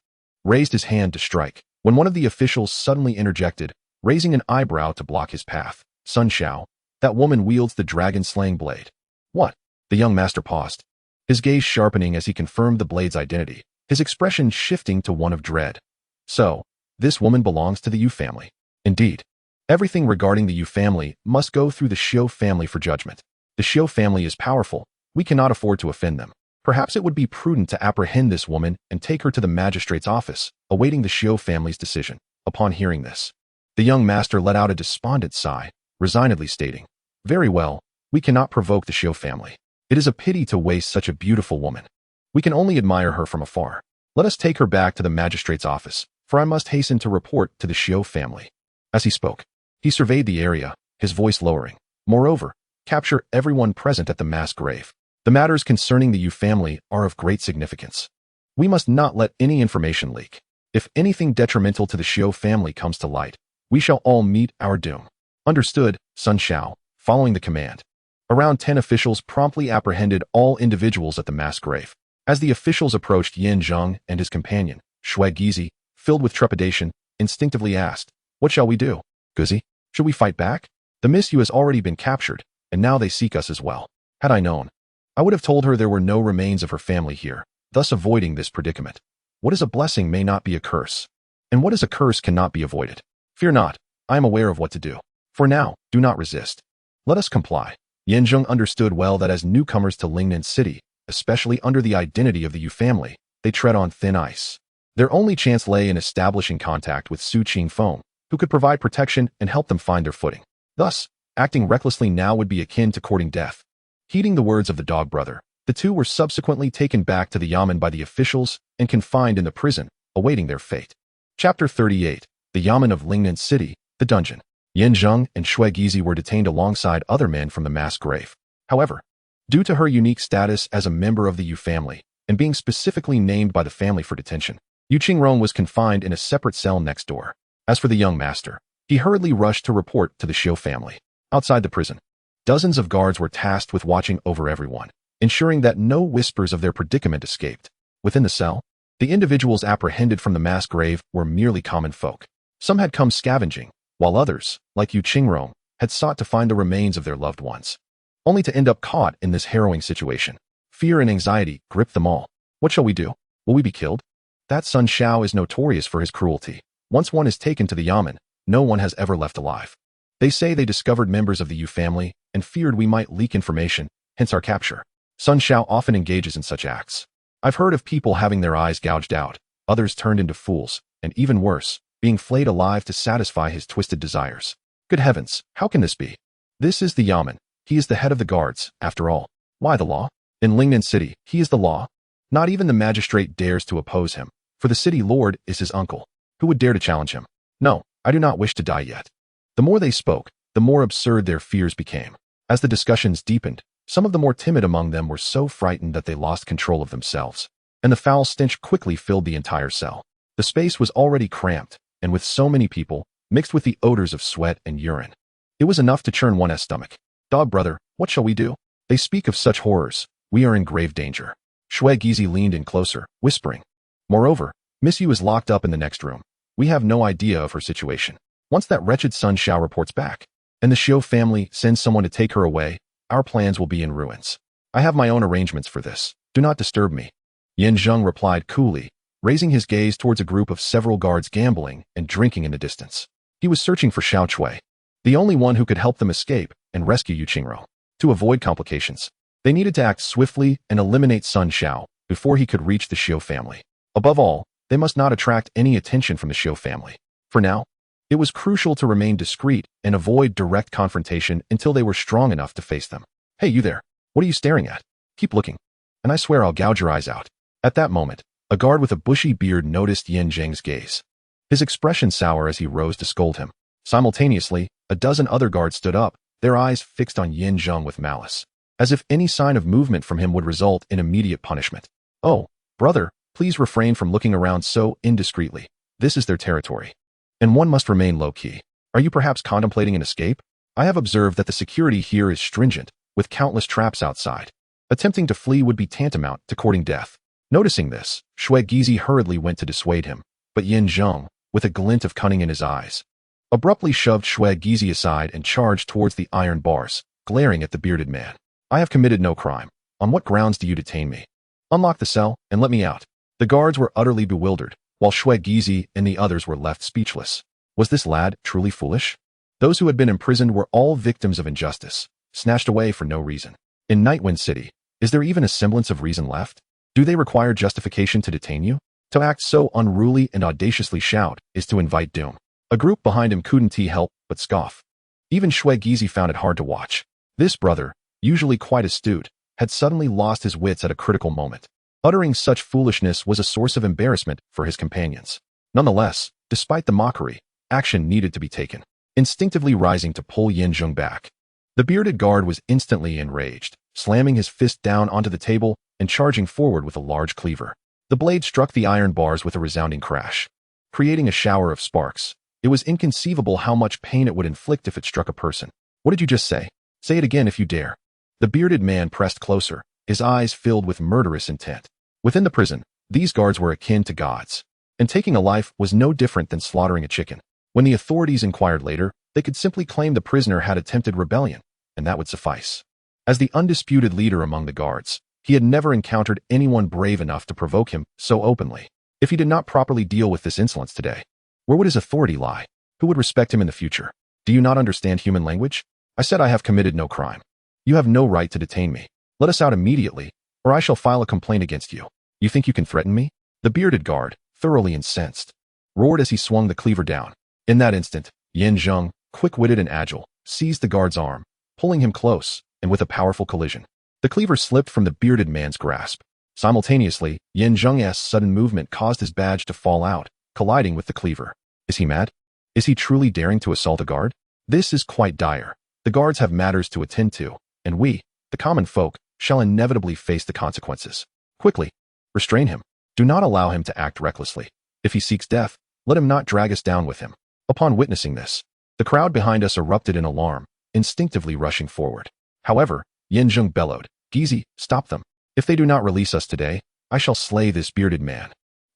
raised his hand to strike, when one of the officials suddenly interjected, raising an eyebrow to block his path. Sun Xiao, that woman wields the dragon-slaying blade. What? The young master paused, his gaze sharpening as he confirmed the blade's identity, his expression shifting to one of dread. So, this woman belongs to the Yu family. Indeed. Everything regarding the Yu family must go through the Xiu family for judgment. The Xiu family is powerful. We cannot afford to offend them. Perhaps it would be prudent to apprehend this woman and take her to the magistrate's office, awaiting the Xiu family's decision. Upon hearing this, the young master let out a despondent sigh, resignedly stating, Very well, we cannot provoke the Xiu family. It is a pity to waste such a beautiful woman. We can only admire her from afar. Let us take her back to the magistrate's office, for I must hasten to report to the Xiu family. As he spoke, he surveyed the area, his voice lowering. Moreover, capture everyone present at the mass grave. The matters concerning the Yu family are of great significance. We must not let any information leak. If anything detrimental to the Xiu family comes to light, we shall all meet our doom. Understood, Sun Xiao, following the command. Around 10 officials promptly apprehended all individuals at the mass grave. As the officials approached, Yin Zheng and his companion, Shuegizi, filled with trepidation, instinctively asked, What shall we do? Guzi, should we fight back? The Miss Yu has already been captured, and now they seek us as well. Had I known, I would have told her there were no remains of her family here, thus avoiding this predicament. What is a blessing may not be a curse, and what is a curse cannot be avoided. Fear not, I am aware of what to do. For now, do not resist. Let us comply. Yanzheng understood well that as newcomers to Lingnan City, especially under the identity of the Yu family, they tread on thin ice. Their only chance lay in establishing contact with Su Qingfeng, who could provide protection and help them find their footing. Thus, acting recklessly now would be akin to courting death. Heeding the words of the dog brother, the two were subsequently taken back to the yamen by the officials and confined in the prison, awaiting their fate. Chapter 38. The Yamen of Lingnan City, the Dungeon. Yin Zheng and Shuegizi were detained alongside other men from the mass grave. However, due to her unique status as a member of the Yu family, and being specifically named by the family for detention, Yu Qingrong was confined in a separate cell next door. As for the young master, he hurriedly rushed to report to the Xiu family. Outside the prison, dozens of guards were tasked with watching over everyone, ensuring that no whispers of their predicament escaped. Within the cell, The individuals apprehended from the mass grave were merely common folk. Some had come scavenging, while others, like Yu Qingrong, had sought to find the remains of their loved ones, only to end up caught in this harrowing situation. Fear and anxiety gripped them all. What shall we do? Will we be killed? That Sun Shao is notorious for his cruelty. Once one is taken to the yamen, no one has ever left alive. They say they discovered members of the Yu family and feared we might leak information, hence our capture. Sun Shao often engages in such acts. I've heard of people having their eyes gouged out, others turned into fools, and even worse, being flayed alive to satisfy his twisted desires. Good heavens, how can this be? This is the yamen. He is the head of the guards, after all. Why the law? In Lingnan City, he is the law. Not even the magistrate dares to oppose him, for the city lord is his uncle. Who would dare to challenge him? No, I do not wish to die yet. The more they spoke, the more absurd their fears became. As the discussions deepened, some of the more timid among them were so frightened that they lost control of themselves, and the foul stench quickly filled the entire cell. The space was already cramped, and with so many people, mixed with the odors of sweat and urine, it was enough to churn one's stomach. Dog brother, what shall we do? They speak of such horrors. We are in grave danger. Shui Gizi leaned in closer, whispering. Moreover, Miss Yu is locked up in the next room. We have no idea of her situation. Once that wretched Sun Shao reports back, and the Xiu family sends someone to take her away, our plans will be in ruins. I have my own arrangements for this. Do not disturb me. Yin Zheng replied coolly, raising his gaze towards a group of several guards gambling and drinking in the distance. He was searching for Xiao Cui, the only one who could help them escape and rescue Yu Qingrong. To avoid complications, they needed to act swiftly and eliminate Sun Shao before he could reach the Xiu family. Above all, they must not attract any attention from the Xiu family. For now, it was crucial to remain discreet and avoid direct confrontation until they were strong enough to face them. Hey, you there. What are you staring at? Keep looking, and I swear I'll gouge your eyes out. At that moment, a guard with a bushy beard noticed Yin Zheng's gaze. His expression sour as he rose to scold him. Simultaneously, a dozen other guards stood up, their eyes fixed on Yin Zheng with malice, as if any sign of movement from him would result in immediate punishment. Oh, brother, please refrain from looking around so indiscreetly. This is their territory, and one must remain low-key. Are you perhaps contemplating an escape? I have observed that the security here is stringent, with countless traps outside. Attempting to flee would be tantamount to courting death. Noticing this, Shui Gizi hurriedly went to dissuade him, but Yin Zheng, with a glint of cunning in his eyes, abruptly shoved Shui Gizi aside and charged towards the iron bars, glaring at the bearded man. I have committed no crime. On what grounds do you detain me? Unlock the cell and let me out. The guards were utterly bewildered, while Shui Gizi and the others were left speechless. Was this lad truly foolish? Those who had been imprisoned were all victims of injustice, snatched away for no reason. In Nightwind City, is there even a semblance of reason left? Do they require justification to detain you? To act so unruly and audaciously shout is to invite doom. A group behind him couldn't help but scoff. Even Shui Gizi found it hard to watch. This brother, usually quite astute, had suddenly lost his wits at a critical moment. Uttering such foolishness was a source of embarrassment for his companions. Nonetheless, despite the mockery, action needed to be taken. Instinctively rising to pull Yin Zheng back, the bearded guard was instantly enraged, slamming his fist down onto the table and charging forward with a large cleaver. The blade struck the iron bars with a resounding crash, creating a shower of sparks. It was inconceivable how much pain it would inflict if it struck a person. What did you just say? Say it again if you dare. The bearded man pressed closer, his eyes filled with murderous intent. Within the prison, these guards were akin to gods, and taking a life was no different than slaughtering a chicken. When the authorities inquired later, they could simply claim the prisoner had attempted rebellion, and that would suffice. As the undisputed leader among the guards, he had never encountered anyone brave enough to provoke him so openly. If he did not properly deal with this insolence today, where would his authority lie? Who would respect him in the future? Do you not understand human language? I said I have committed no crime. You have no right to detain me. Let us out immediately, or I shall file a complaint against you. You think you can threaten me? The bearded guard, thoroughly incensed, roared as he swung the cleaver down. In that instant, Yin Zheng, quick-witted and agile, seized the guard's arm, pulling him close, and with a powerful collision, the cleaver slipped from the bearded man's grasp. Simultaneously, Yin Zheng's sudden movement caused his badge to fall out, colliding with the cleaver. Is he mad? Is he truly daring to assault a guard? This is quite dire. The guards have matters to attend to, and we, the common folk, shall inevitably face the consequences. Quickly, restrain him. Do not allow him to act recklessly. If he seeks death, let him not drag us down with him. Upon witnessing this, the crowd behind us erupted in alarm, instinctively rushing forward. However, Yin Zheng bellowed, Gizi, stop them. If they do not release us today, I shall slay this bearded man.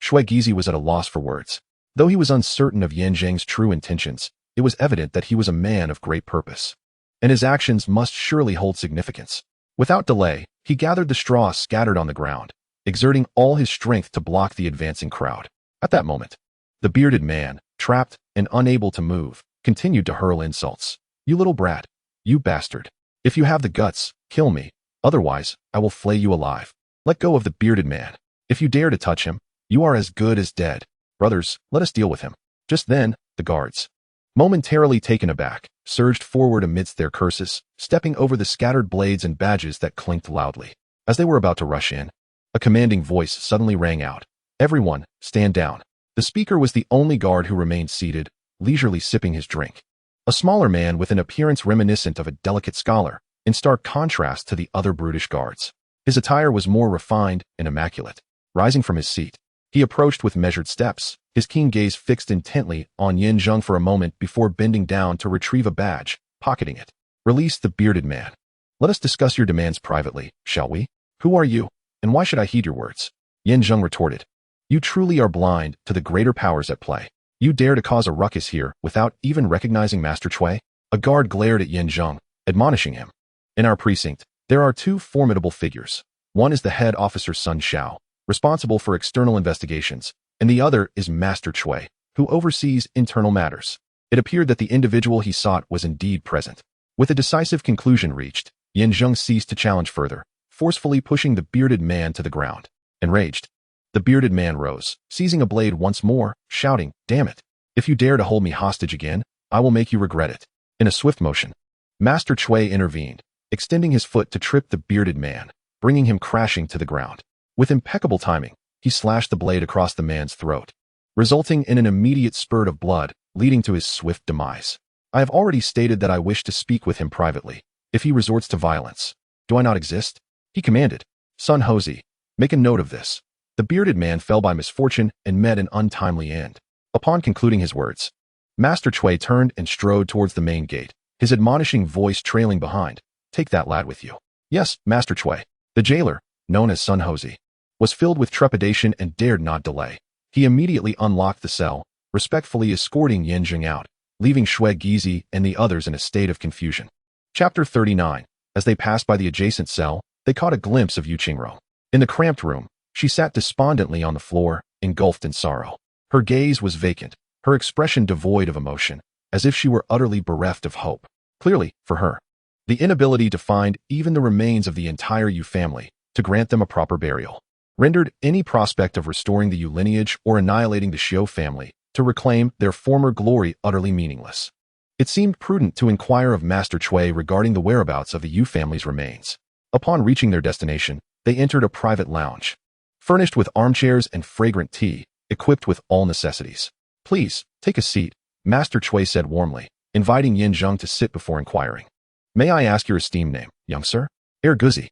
Shui Gizi was at a loss for words. Though he was uncertain of Yan Zheng's true intentions, it was evident that he was a man of great purpose, and his actions must surely hold significance. Without delay, he gathered the straw scattered on the ground, exerting all his strength to block the advancing crowd. At that moment, the bearded man, trapped and unable to move, continued to hurl insults. "You little brat. You bastard. If you have the guts, kill me. Otherwise, I will flay you alive. Let go of the bearded man. If you dare to touch him, you are as good as dead. Brothers, let us deal with him." Just then, the guards, momentarily taken aback, surged forward amidst their curses, stepping over the scattered blades and badges that clinked loudly. As they were about to rush in, a commanding voice suddenly rang out. "Everyone, stand down." The speaker was the only guard who remained seated, leisurely sipping his drink. A smaller man with an appearance reminiscent of a delicate scholar, in stark contrast to the other brutish guards. His attire was more refined and immaculate. Rising from his seat, he approached with measured steps, his keen gaze fixed intently on Yan Zheng for a moment before bending down to retrieve a badge, pocketing it. "Release the bearded man. Let us discuss your demands privately, shall we? Who are you, and why should I heed your words?" Yan Zheng retorted. "You truly are blind to the greater powers at play. You dare to cause a ruckus here without even recognizing Master Chui?" A guard glared at Yan Zheng, admonishing him. "In our precinct, there are two formidable figures. One is the head officer Sun Xiao, responsible for external investigations, and the other is Master Chui, who oversees internal matters." It appeared that the individual he sought was indeed present. With a decisive conclusion reached, Yan Zheng ceased to challenge further, forcefully pushing the bearded man to the ground. Enraged, the bearded man rose, seizing a blade once more, shouting, "Damn it! If you dare to hold me hostage again, I will make you regret it." In a swift motion, Master Chui intervened, extending his foot to trip the bearded man, bringing him crashing to the ground. With impeccable timing, he slashed the blade across the man's throat, resulting in an immediate spurt of blood, leading to his swift demise. "I have already stated that I wish to speak with him privately. If he resorts to violence, do I not exist?" He commanded. "Sun Hozi, make a note of this." The bearded man fell by misfortune and met an untimely end. Upon concluding his words, Master Chui turned and strode towards the main gate, his admonishing voice trailing behind. "Take that lad with you." "Yes, Master Chui." The jailer, known as Sun Hozi, was filled with trepidation and dared not delay. He immediately unlocked the cell, respectfully escorting Yan Zheng out, leaving Shui Gizi and the others in a state of confusion. Chapter 39. As they passed by the adjacent cell, they caught a glimpse of Yu Qingrong. In the cramped room, she sat despondently on the floor, engulfed in sorrow. Her gaze was vacant, her expression devoid of emotion, as if she were utterly bereft of hope. Clearly, for her, the inability to find even the remains of the entire Yu family, to grant them a proper burial, rendered any prospect of restoring the Yu lineage or annihilating the Xiu family, to reclaim their former glory utterly meaningless. It seemed prudent to inquire of Master Chui regarding the whereabouts of the Yu family's remains. Upon reaching their destination, they entered a private lounge, furnished with armchairs and fragrant tea, equipped with all necessities. "Please, take a seat," Master Chui said warmly, inviting Yan Zheng to sit before inquiring. "May I ask your esteemed name, young sir?" "Guzi."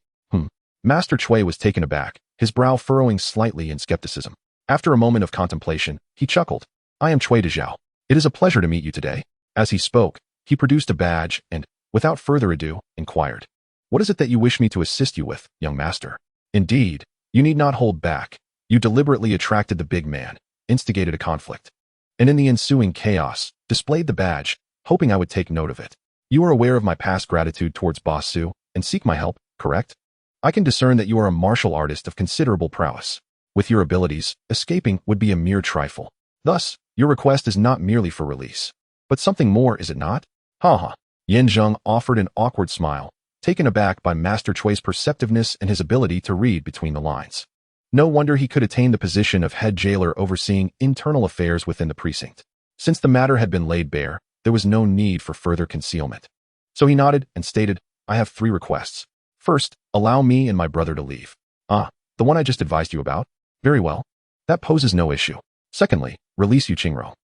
Master Chui was taken aback, his brow furrowing slightly in skepticism. After a moment of contemplation, he chuckled. "I am Chui de Zhao. It is a pleasure to meet you today." As he spoke, he produced a badge and, without further ado, inquired, "What is it that you wish me to assist you with, young master?" "Indeed, you need not hold back. You deliberately attracted the big man, instigated a conflict, and in the ensuing chaos, displayed the badge, hoping I would take note of it. You are aware of my past gratitude towards Boss Su, and seek my help, correct? I can discern that you are a martial artist of considerable prowess. With your abilities, escaping would be a mere trifle. Thus, your request is not merely for release, but something more, is it not?" "Ha ha." Yan Zheng offered an awkward smile, taken aback by Master Chui's perceptiveness and his ability to read between the lines. No wonder he could attain the position of head jailer overseeing internal affairs within the precinct. Since the matter had been laid bare, there was no need for further concealment. So he nodded and stated, "I have 3 requests. First, allow me and my brother to leave." "Ah, the one I just advised you about? Very well. That poses no issue. Secondly, release Yu Qingrong."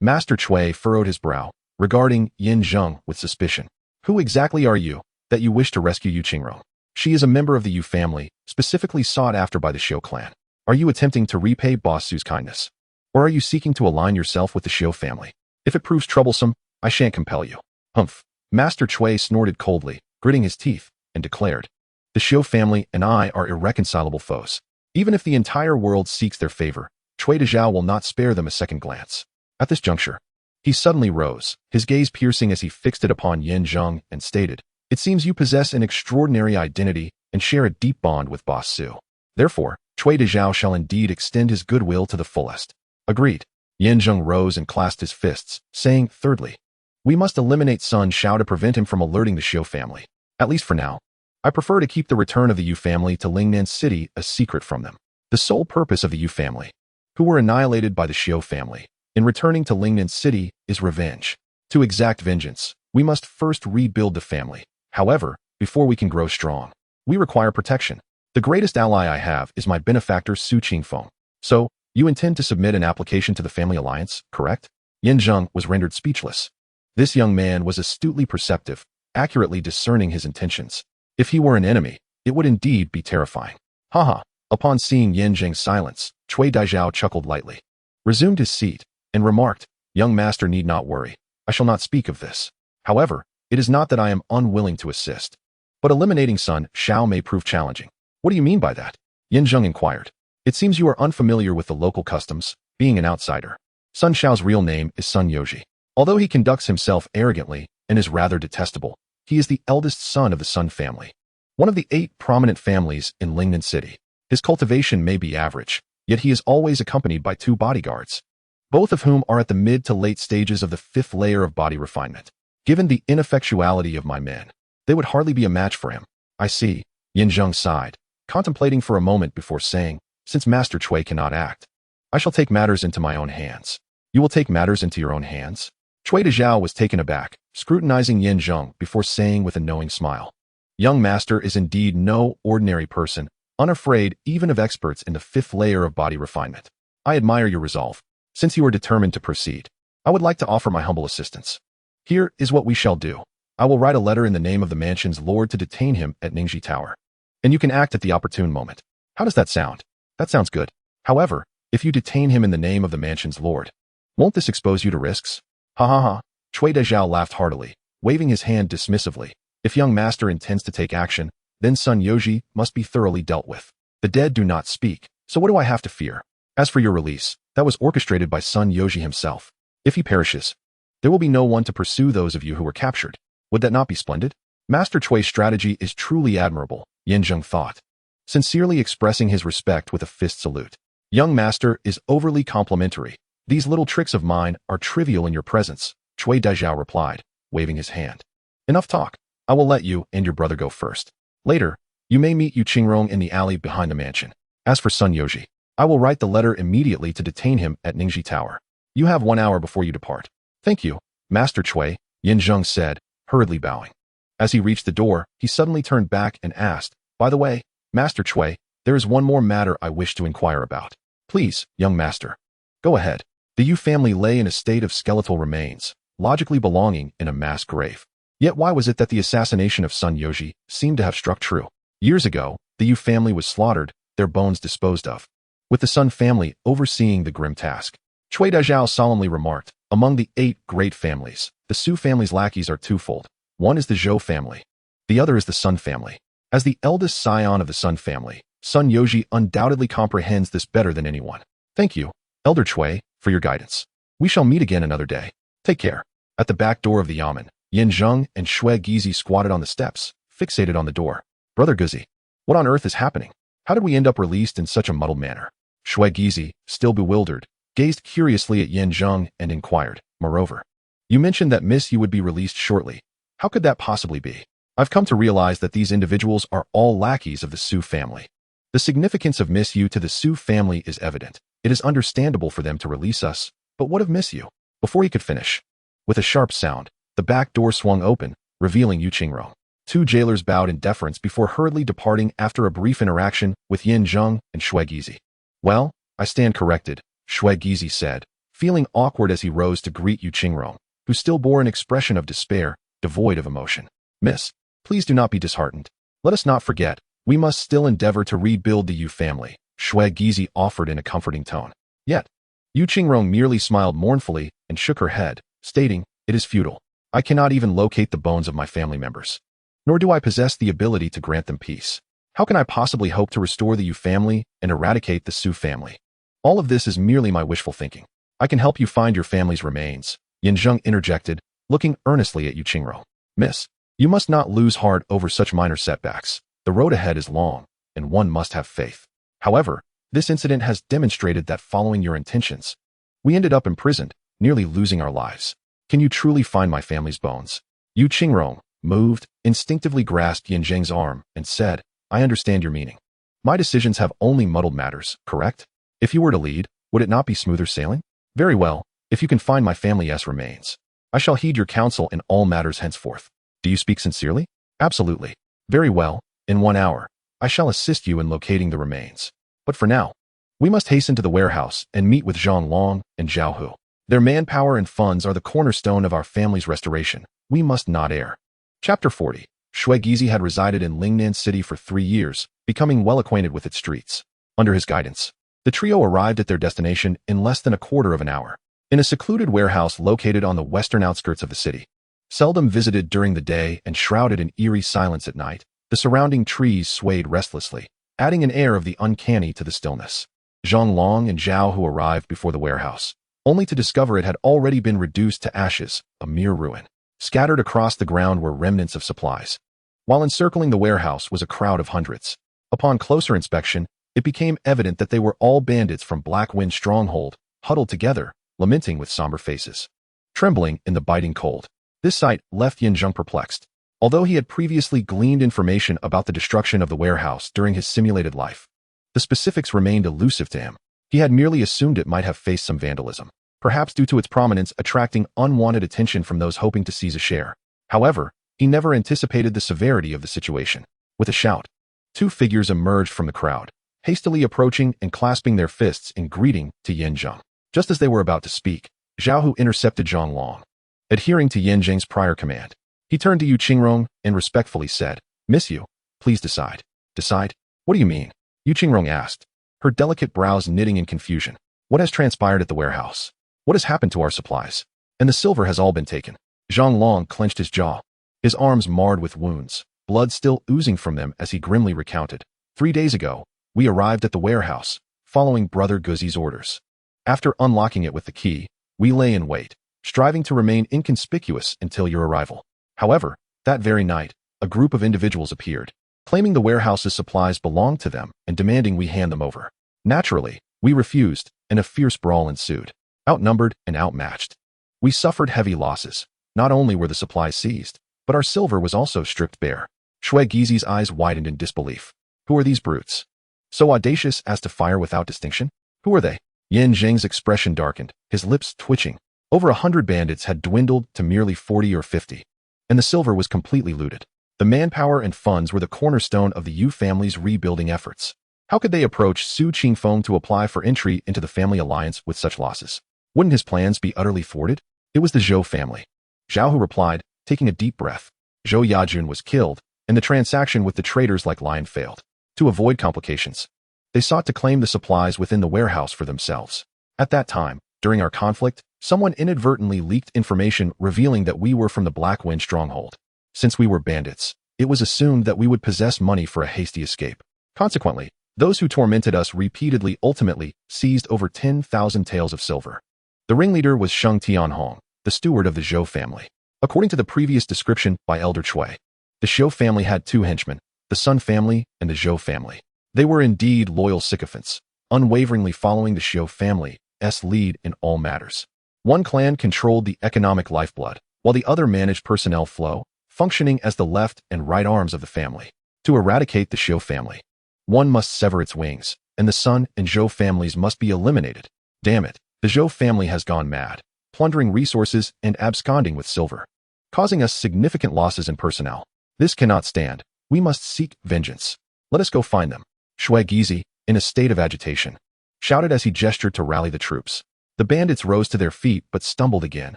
Master Chui furrowed his brow, regarding Yan Zheng with suspicion. "Who exactly are you, that you wish to rescue Yu Qingrong?" "She is a member of the Yu family, specifically sought after by the Xiu clan. Are you attempting to repay Boss Su's kindness? Or are you seeking to align yourself with the Xiu family? If it proves troublesome, I shan't compel you." "Humph." Master Chui snorted coldly, gritting his teeth, and declared, "The Xiu family and I are irreconcilable foes. Even if the entire world seeks their favor, Cui Dezhao will not spare them a second glance. At this juncture, he suddenly rose, his gaze piercing as he fixed it upon Zheng and stated, "It seems you possess an extraordinary identity and share a deep bond with Boss Su. Therefore, Cui Dezhao shall indeed extend his goodwill to the fullest." Agreed. Zheng rose and clasped his fists, saying, "Thirdly, we must eliminate Sun Shao to prevent him from alerting the Xiu family. At least for now. I prefer to keep the return of the Yu family to Lingnan City a secret from them. The sole purpose of the Yu family, who were annihilated by the Xiu family, in returning to Lingnan City is revenge. To exact vengeance, we must first rebuild the family. However, before we can grow strong, we require protection. The greatest ally I have is my benefactor Su Qingfeng. So, you intend to submit an application to the family alliance, correct?" Zheng was rendered speechless. This young man was astutely perceptive, accurately discerning his intentions. If he were an enemy, it would indeed be terrifying. Haha. Upon seeing Zheng's silence, Cui Dezhao chuckled lightly, resumed his seat, and remarked, "Young master need not worry. I shall not speak of this. However, it is not that I am unwilling to assist. But eliminating Sun Shao may prove challenging." "What do you mean by that?" Zheng inquired. "It seems you are unfamiliar with the local customs, being an outsider. Sun Shao's real name is Sun Yoji. Although he conducts himself arrogantly and is rather detestable, he is the eldest son of the Sun family, one of the 8 prominent families in Lingnan City. His cultivation may be average, yet he is always accompanied by 2 bodyguards, both of whom are at the mid to late stages of the 5th layer of body refinement. Given the ineffectuality of my men, they would hardly be a match for him." "I see." Zheng sighed, contemplating for a moment before saying, "Since Master Cui cannot act, I shall take matters into my own hands." "You will take matters into your own hands?" Cui Dezhao was taken aback, scrutinizing Zheng before saying with a knowing smile, "Young master is indeed no ordinary person, unafraid even of experts in the 5th layer of body refinement. I admire your resolve. Since you are determined to proceed, I would like to offer my humble assistance. Here is what we shall do. I will write a letter in the name of the mansion's lord to detain him at Ningxi Tower, and you can act at the opportune moment. How does that sound?" "That sounds good. However, if you detain him in the name of the mansion's lord, won't this expose you to risks?" "Ha ha ha." Cui Dezhao laughed heartily, waving his hand dismissively. "If young master intends to take action, then Sun Yoji must be thoroughly dealt with. The dead do not speak, so what do I have to fear? As for your release, that was orchestrated by Sun Yoji himself. If he perishes, there will be no one to pursue those of you who were captured. Would that not be splendid?" Master Cui's strategy is truly admirable, Zheng thought, sincerely expressing his respect with a fist salute. "Young master is overly complimentary. These little tricks of mine are trivial in your presence," Cui Dezhao replied, waving his hand. "Enough talk. I will let you and your brother go first. Later, you may meet Yu Qingrong in the alley behind the mansion. As for Sun Yoji, I will write the letter immediately to detain him at Ningxi Tower. You have 1 hour before you depart." "Thank you, Master Cui," Zheng said, hurriedly bowing. As he reached the door, he suddenly turned back and asked, "By the way, Master Cui, there is one more matter I wish to inquire about." "Please, young master." "Go ahead." The Yu family lay in a state of skeletal remains, logically belonging in a mass grave. Yet why was it that the assassination of Sun Yoji seemed to have struck true? Years ago, the Yu family was slaughtered, their bones disposed of, with the Sun family overseeing the grim task. Cui Dezhao solemnly remarked, "Among the 8 great families, the Su family's lackeys are twofold. One is the Zhou family. The other is the Sun family. As the eldest scion of the Sun family, Sun Yoji undoubtedly comprehends this better than anyone. Thank you, Elder Cui, for your guidance. We shall meet again another day. Take care." At the back door of the yamen, Zheng and Shui Gizi squatted on the steps, fixated on the door. "Brother Guzi, what on earth is happening? How did we end up released in such a muddled manner?" Shui Gizi, still bewildered, gazed curiously at Zheng and inquired, "Moreover, you mentioned that Miss Yu would be released shortly. How could that possibly be? I've come to realize that these individuals are all lackeys of the Su family. The significance of Miss Yu to the Su family is evident. It is understandable for them to release us, but what of Miss Yu?" Before he could finish, with a sharp sound, the back door swung open, revealing Yu Qingrong. 2 jailers bowed in deference before hurriedly departing after a brief interaction with Zheng and Shui Gizi. "Well, I stand corrected," Shui Gizi said, feeling awkward as he rose to greet Yu Qingrong, who still bore an expression of despair, devoid of emotion. "Miss, please do not be disheartened. Let us not forget, we must still endeavor to rebuild the Yu family," Shui Gizi offered in a comforting tone. Yet, Yu Qingrong merely smiled mournfully and shook her head, stating, "It is futile. I cannot even locate the bones of my family members. Nor do I possess the ability to grant them peace. How can I possibly hope to restore the Yu family and eradicate the Su family?" All of this is merely my wishful thinking. I can help you find your family's remains, Zheng interjected, looking earnestly at Yu Qingrong. Miss, you must not lose heart over such minor setbacks. The road ahead is long, and one must have faith. However, this incident has demonstrated that following your intentions, we ended up imprisoned, nearly losing our lives. Can you truly find my family's bones? Yu Qingrong, moved, instinctively grasped Zheng's arm and said, I understand your meaning. My decisions have only muddled matters, correct? If you were to lead, would it not be smoother sailing? Very well, if you can find my family's remains. I shall heed your counsel in all matters henceforth. Do you speak sincerely? Absolutely. Very well, in 1 hour, I shall assist you in locating the remains. But for now, we must hasten to the warehouse and meet with Zhang Long and Zhao Hu. Their manpower and funds are the cornerstone of our family's restoration. We must not err. Chapter 40. Shui Gizi had resided in Lingnan City for 3 years, becoming well acquainted with its streets. Under his guidance, the trio arrived at their destination in less than a quarter of an hour, in a secluded warehouse located on the western outskirts of the city. Seldom visited during the day and shrouded in eerie silence at night, the surrounding trees swayed restlessly, adding an air of the uncanny to the stillness. Zhang Long and Zhao Hu arrived before the warehouse, only to discover it had already been reduced to ashes, a mere ruin. Scattered across the ground were remnants of supplies, while encircling the warehouse was a crowd of hundreds. Upon closer inspection, it became evident that they were all bandits from Black Wind Stronghold, huddled together, lamenting with somber faces. Trembling in the biting cold, this sight left Zheng perplexed. Although he had previously gleaned information about the destruction of the warehouse during his simulated life, the specifics remained elusive to him. He had merely assumed it might have faced some vandalism, perhaps due to its prominence attracting unwanted attention from those hoping to seize a share. However, he never anticipated the severity of the situation. With a shout, 2 figures emerged from the crowd, hastily approaching and clasping their fists in greeting to Zheng. Just as they were about to speak, Zhao Hu intercepted Zhang Long. Adhering to Zheng's prior command, he turned to Yu Qingrong and respectfully said, Miss Yu, please decide. Decide? What do you mean? Yu Qingrong asked, her delicate brows knitting in confusion. What has transpired at the warehouse? What has happened to our supplies? And the silver has all been taken. Zhang Long clenched his jaw, his arms marred with wounds, blood still oozing from them as he grimly recounted. 3 days ago, we arrived at the warehouse, following Brother Guzi's orders. After unlocking it with the key, we lay in wait, striving to remain inconspicuous until your arrival. However, that very night, a group of individuals appeared, claiming the warehouse's supplies belonged to them and demanding we hand them over. Naturally, we refused, and a fierce brawl ensued. Outnumbered and outmatched, we suffered heavy losses. Not only were the supplies seized, but our silver was also stripped bare. Shui Gizi's eyes widened in disbelief. Who are these brutes? So audacious as to fire without distinction? Who are they? Zheng's expression darkened, his lips twitching. Over 100 bandits had dwindled to merely 40 or 50. And the silver was completely looted. The manpower and funds were the cornerstone of the Yu family's rebuilding efforts. How could they approach Su Qingfeng to apply for entry into the family alliance with such losses? Wouldn't his plans be utterly thwarted? It was the Zhou family. Zhao Hu replied, taking a deep breath. Zhou Yajun was killed, and the transaction with the traders like Lion failed. To avoid complications, they sought to claim the supplies within the warehouse for themselves. At that time, during our conflict, someone inadvertently leaked information revealing that we were from the Black Wind Stronghold. Since we were bandits, it was assumed that we would possess money for a hasty escape. Consequently, those who tormented us repeatedly ultimately seized over 10,000 taels of silver. The ringleader was Sheng Tianhong, the steward of the Zhou family. According to the previous description by Elder Chui, the Zhou family had 2 henchmen, the Sun family and the Zhou family. They were indeed loyal sycophants, unwaveringly following the Zhou family's lead in all matters. One clan controlled the economic lifeblood, while the other managed personnel flow, functioning as the left and right arms of the family. To eradicate the Zhou family, one must sever its wings, and the Sun and Zhou families must be eliminated. Damn it, the Zhou family has gone mad, plundering resources and absconding with silver, causing us significant losses in personnel. This cannot stand. We must seek vengeance. Let us go find them. Shui Gizi, in a state of agitation, shouted as he gestured to rally the troops. The bandits rose to their feet but stumbled again,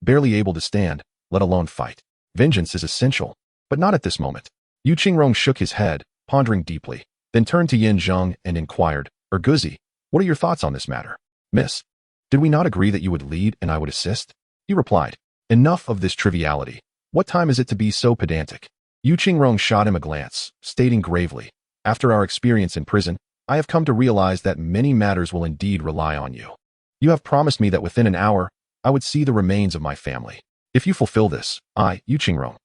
barely able to stand, let alone fight. Vengeance is essential, but not at this moment. Yu Qingrong shook his head, pondering deeply, then turned to Zheng and inquired, Guzi, what are your thoughts on this matter? Miss, did we not agree that you would lead and I would assist? He replied, enough of this triviality. What time is it to be so pedantic? Yu Qingrong shot him a glance, stating gravely, after our experience in prison, I have come to realize that many matters will indeed rely on you. You have promised me that within an hour, I would see the remains of my family. If you fulfill this, I, Yu Qingrong,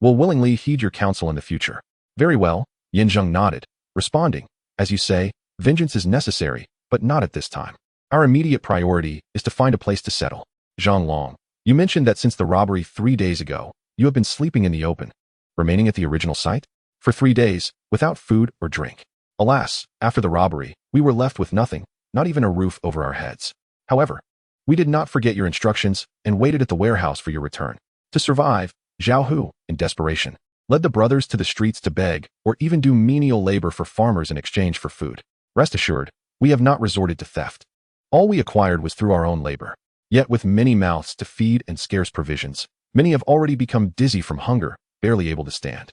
will willingly heed your counsel in the future. Very well, Yin Zheng nodded, responding, as you say, vengeance is necessary, but not at this time. Our immediate priority is to find a place to settle. Zhang Long, you mentioned that since the robbery 3 days ago, you have been sleeping in the open, remaining at the original site? For 3 days, without food or drink. Alas, after the robbery, we were left with nothing, not even a roof over our heads. However, we did not forget your instructions and waited at the warehouse for your return. To survive, Zhao Hu, in desperation, led the brothers to the streets to beg or even do menial labor for farmers in exchange for food. Rest assured, we have not resorted to theft. All we acquired was through our own labor. Yet with many mouths to feed and scarce provisions, many have already become dizzy from hunger, barely able to stand.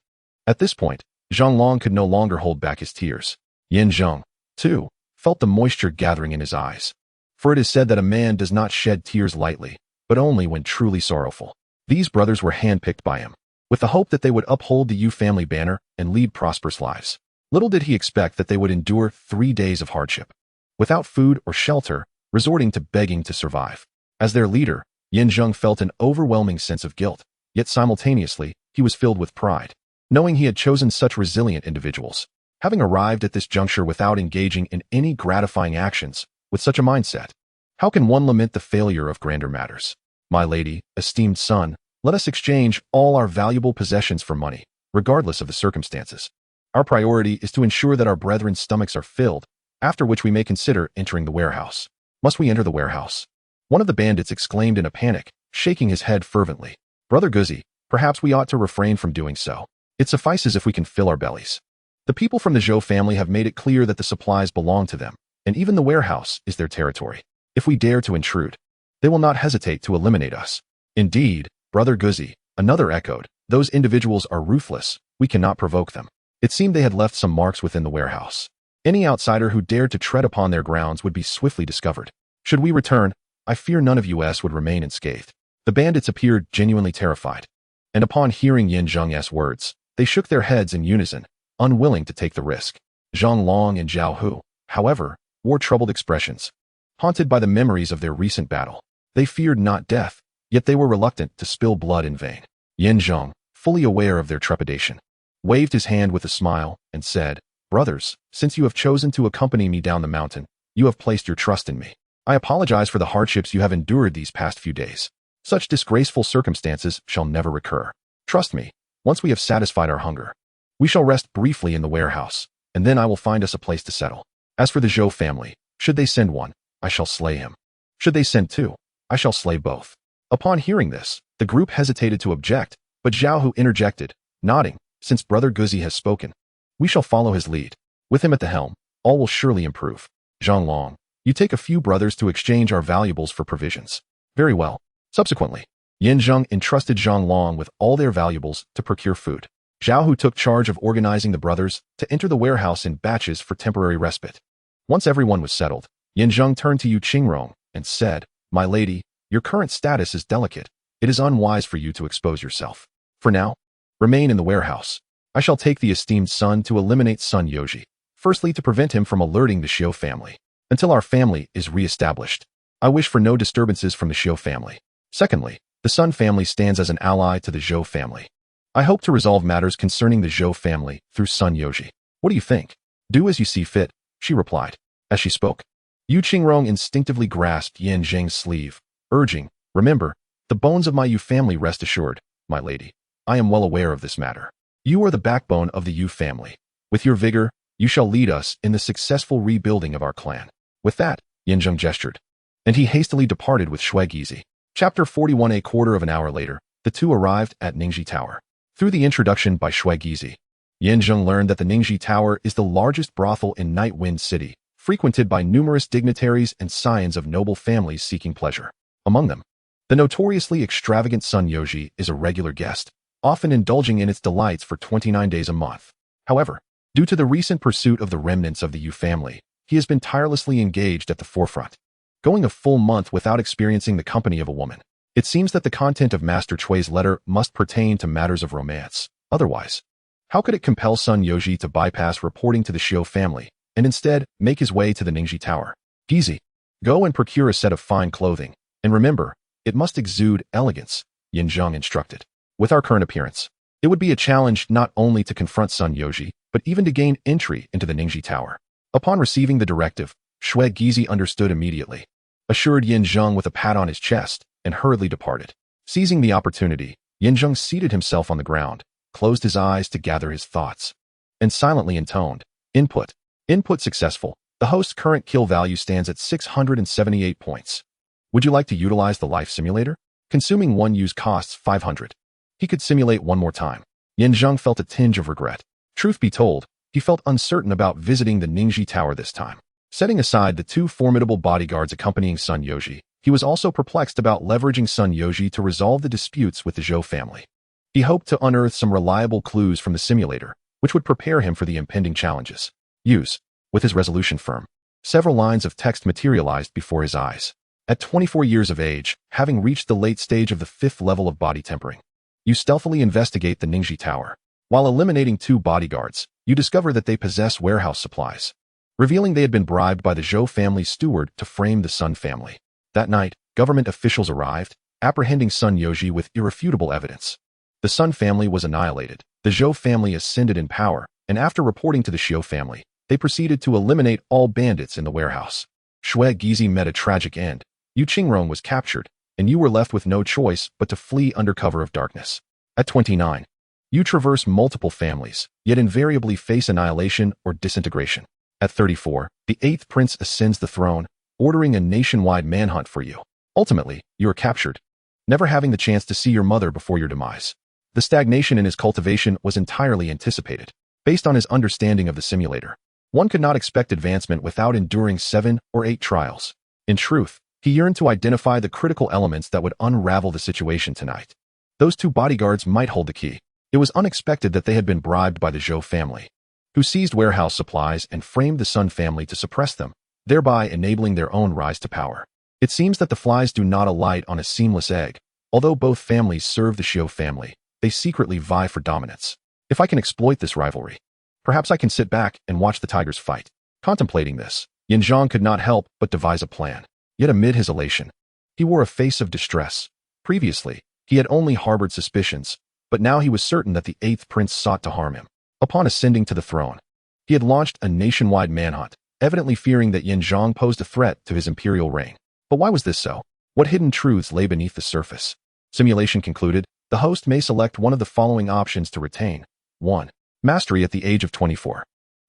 At this point, Zhang Long could no longer hold back his tears. Yin Zheng, too, felt the moisture gathering in his eyes. For it is said that a man does not shed tears lightly, but only when truly sorrowful. These brothers were handpicked by him, with the hope that they would uphold the Yu family banner and lead prosperous lives. Little did he expect that they would endure 3 days of hardship, without food or shelter, resorting to begging to survive. As their leader, Yin Zheng felt an overwhelming sense of guilt, yet simultaneously, he was filled with pride, knowing he had chosen such resilient individuals. Having arrived at this juncture without engaging in any gratifying actions, with such a mindset, how can one lament the failure of grander matters? My lady, esteemed son, let us exchange all our valuable possessions for money, regardless of the circumstances. Our priority is to ensure that our brethren's stomachs are filled, after which we may consider entering the warehouse. Must we enter the warehouse? One of the bandits exclaimed in a panic, shaking his head fervently. Brother Guzzi, perhaps we ought to refrain from doing so. It suffices if we can fill our bellies. The people from the Zhou family have made it clear that the supplies belong to them, and even the warehouse is their territory. If we dare to intrude, they will not hesitate to eliminate us. Indeed, Brother Guzzi, another echoed, those individuals are ruthless, we cannot provoke them. It seemed they had left some marks within the warehouse. Any outsider who dared to tread upon their grounds would be swiftly discovered. Should we return, I fear none of us would remain unscathed. The bandits appeared genuinely terrified, and upon hearing Yin Zheng's words, they shook their heads in unison, unwilling to take the risk. Zhang Long and Zhao Hu, however, wore troubled expressions, haunted by the memories of their recent battle. They feared not death, yet they were reluctant to spill blood in vain. Yin Zheng, fully aware of their trepidation, waved his hand with a smile and said, Brothers, since you have chosen to accompany me down the mountain, you have placed your trust in me. I apologize for the hardships you have endured these past few days. Such disgraceful circumstances shall never recur. Trust me, once we have satisfied our hunger, we shall rest briefly in the warehouse, and then I will find us a place to settle. As for the Zhou family, should they send one, I shall slay him. Should they send two, I shall slay both. Upon hearing this, the group hesitated to object, but Zhao Hu interjected, nodding, since Brother Guzzi has spoken, we shall follow his lead. With him at the helm, all will surely improve. Zhang Long, you take a few brothers to exchange our valuables for provisions. Very well. Subsequently, Yin Zheng entrusted Zhang Long with all their valuables to procure food. Zhao Hu took charge of organizing the brothers to enter the warehouse in batches for temporary respite. Once everyone was settled, Yin Zheng turned to Yu Qingrong and said, My lady, your current status is delicate. It is unwise for you to expose yourself. For now, remain in the warehouse. I shall take the esteemed son to eliminate Sun Yoji, firstly to prevent him from alerting the Xiu family. Until our family is re-established, I wish for no disturbances from the Xiu family. Secondly, the Sun family stands as an ally to the Zhou family. I hope to resolve matters concerning the Zhou family through Sun Yoji. What do you think? Do as you see fit, she replied. As she spoke, Yu Qingrong instinctively grasped Yin Zheng's sleeve, urging, Remember, the bones of my Yu family rest assured, my lady. I am well aware of this matter. You are the backbone of the Yu family. With your vigor, you shall lead us in the successful rebuilding of our clan. With that, Yin Zheng gestured, and he hastily departed with Shui Gizi. Chapter 41. A quarter of an hour later, the two arrived at Ningxi Tower. Through the introduction by Shui Gizi, Yin Zheng learned that the Ningxi Tower is the largest brothel in Night Wind City, frequented by numerous dignitaries and scions of noble families seeking pleasure. Among them, the notoriously extravagant Sun Yoji is a regular guest, often indulging in its delights for 29 days a month. However, due to the recent pursuit of the remnants of the Yu family, he has been tirelessly engaged at the forefront, going a full month without experiencing the company of a woman. It seems that the content of Master Chui's letter must pertain to matters of romance. Otherwise, how could it compel Sun Yoji to bypass reporting to the Xiu family and instead make his way to the Ningxi Tower. Gizi, go and procure a set of fine clothing, and remember, it must exude elegance, Yin Zheng instructed. With our current appearance, it would be a challenge not only to confront Sun Yoji, but even to gain entry into the Ningxi Tower. Upon receiving the directive, Shui Gizi understood immediately, assured Yin Zheng with a pat on his chest, and hurriedly departed. Seizing the opportunity, Yin Zheng seated himself on the ground, closed his eyes to gather his thoughts, and silently intoned, Input. Input successful. The host's current kill value stands at 678 points. Would you like to utilize the life simulator? Consuming one use costs 500. He could simulate one more time. Yin Zheng felt a tinge of regret. Truth be told, he felt uncertain about visiting the Ningxi Tower this time. Setting aside the two formidable bodyguards accompanying Sun Yoji, he was also perplexed about leveraging Sun Yoji to resolve the disputes with the Zhou family. He hoped to unearth some reliable clues from the simulator, which would prepare him for the impending challenges. Use. With his resolution firm, several lines of text materialized before his eyes. At 24 years of age, having reached the late stage of the 5th level of body tempering, you stealthily investigate the Ningxi Tower. While eliminating 2 bodyguards, you discover that they possess warehouse supplies, revealing they had been bribed by the Zhou family's steward to frame the Sun family. That night, government officials arrived, apprehending Sun Yoji with irrefutable evidence. The Sun family was annihilated. The Zhou family ascended in power, and after reporting to the Xiu family, they proceeded to eliminate all bandits in the warehouse. Shui Gizi met a tragic end. Yu Qingrong was captured, and you were left with no choice but to flee under cover of darkness. At 29, you traverse multiple families, yet invariably face annihilation or disintegration. At 34, the 8th prince ascends the throne, ordering a nationwide manhunt for you. Ultimately, you are captured, never having the chance to see your mother before your demise. The stagnation in his cultivation was entirely anticipated. Based on his understanding of the simulator, one could not expect advancement without enduring 7 or 8 trials. In truth, he yearned to identify the critical elements that would unravel the situation tonight. Those 2 bodyguards might hold the key. It was unexpected that they had been bribed by the Zhou family, who seized warehouse supplies and framed the Sun family to suppress them, thereby enabling their own rise to power. It seems that the flies do not alight on a seamless egg. Although both families serve the Xiu family, they secretly vie for dominance. If I can exploit this rivalry, perhaps I can sit back and watch the tigers fight. Contemplating this, Yin Zheng could not help but devise a plan. Yet amid his elation, he wore a face of distress. Previously, he had only harbored suspicions, but now he was certain that the 8th prince sought to harm him. Upon ascending to the throne, he had launched a nationwide manhunt, evidently fearing that Yin Zheng posed a threat to his imperial reign. But why was this so? What hidden truths lay beneath the surface? Simulation concluded, the host may select one of the following options to retain. 1. Mastery at the age of 24.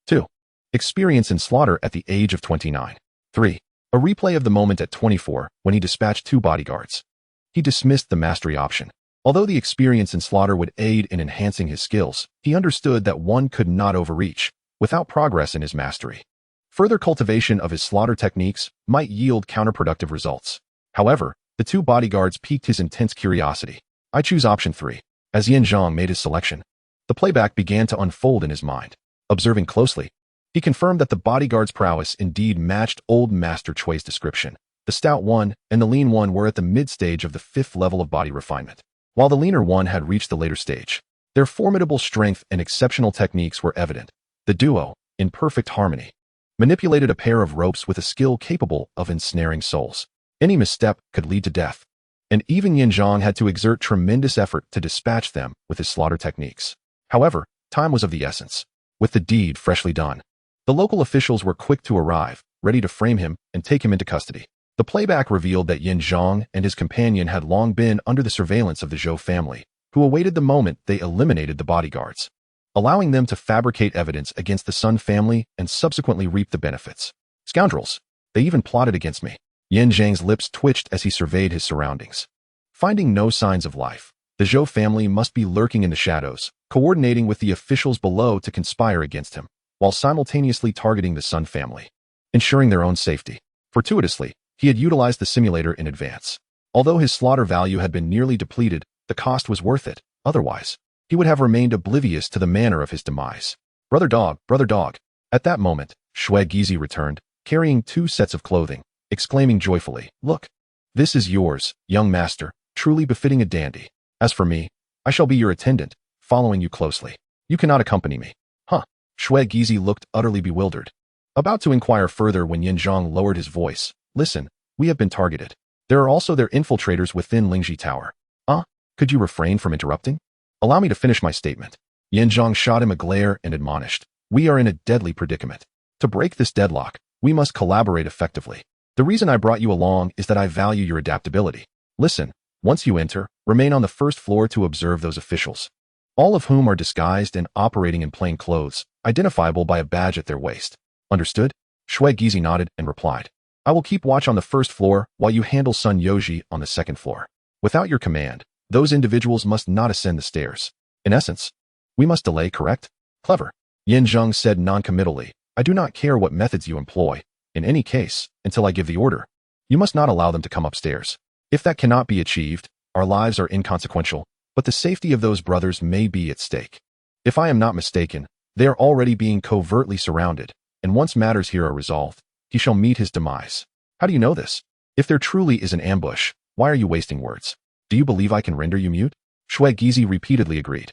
2. Experience in slaughter at the age of 29. 3. A replay of the moment at 24 when he dispatched 2 bodyguards. He dismissed the mastery option. Although the experience in slaughter would aid in enhancing his skills, he understood that one could not overreach without progress in his mastery. Further cultivation of his slaughter techniques might yield counterproductive results. However, the 2 bodyguards piqued his intense curiosity. I choose option 3. As Yin Zheng made his selection, the playback began to unfold in his mind. Observing closely, he confirmed that the bodyguard's prowess indeed matched old Master Chui's description. The stout one and the lean one were at the mid-stage of the 5th level of body refinement, while the leaner one had reached the later stage. Their formidable strength and exceptional techniques were evident. The duo, in perfect harmony, manipulated a pair of ropes with a skill capable of ensnaring souls. Any misstep could lead to death, and even Yin Zheng had to exert tremendous effort to dispatch them with his slaughter techniques. However, time was of the essence. With the deed freshly done, the local officials were quick to arrive, ready to frame him and take him into custody. The playback revealed that Yin Zheng and his companion had long been under the surveillance of the Zhou family, who awaited the moment they eliminated the bodyguards, allowing them to fabricate evidence against the Sun family and subsequently reap the benefits. Scoundrels! They even plotted against me. Yin Zheng's lips twitched as he surveyed his surroundings. Finding no signs of life, the Zhou family must be lurking in the shadows, coordinating with the officials below to conspire against him, while simultaneously targeting the Sun family, ensuring their own safety. Fortuitously, he had utilized the simulator in advance. Although his slaughter value had been nearly depleted, the cost was worth it. Otherwise, he would have remained oblivious to the manner of his demise. Brother dog, brother dog. At that moment, Shui Gizi returned, carrying 2 sets of clothing, exclaiming joyfully, "Look! This is yours, young master, truly befitting a dandy. As for me, I shall be your attendant, following you closely. You cannot accompany me." Huh? Shui Gizi looked utterly bewildered. About to inquire further when Zheng lowered his voice. Listen, we have been targeted. There are also their infiltrators within Lingji Tower. Could you refrain from interrupting? Allow me to finish my statement. Zheng shot him a glare and admonished. We are in a deadly predicament. To break this deadlock, we must collaborate effectively. The reason I brought you along is that I value your adaptability. Listen, once you enter, remain on the first floor to observe those officials, all of whom are disguised and operating in plain clothes, identifiable by a badge at their waist. Understood? Shui Gizi nodded and replied. I will keep watch on the first floor while you handle Sun Yoji on the second floor. Without your command, those individuals must not ascend the stairs. In essence, we must delay, correct? Clever. Zheng said noncommittally. I do not care what methods you employ. In any case, until I give the order, you must not allow them to come upstairs. If that cannot be achieved, our lives are inconsequential, but the safety of those brothers may be at stake. If I am not mistaken, they are already being covertly surrounded, and once matters here are resolved, he shall meet his demise. How do you know this? If there truly is an ambush, why are you wasting words? Do you believe I can render you mute? Shui Gizi repeatedly agreed.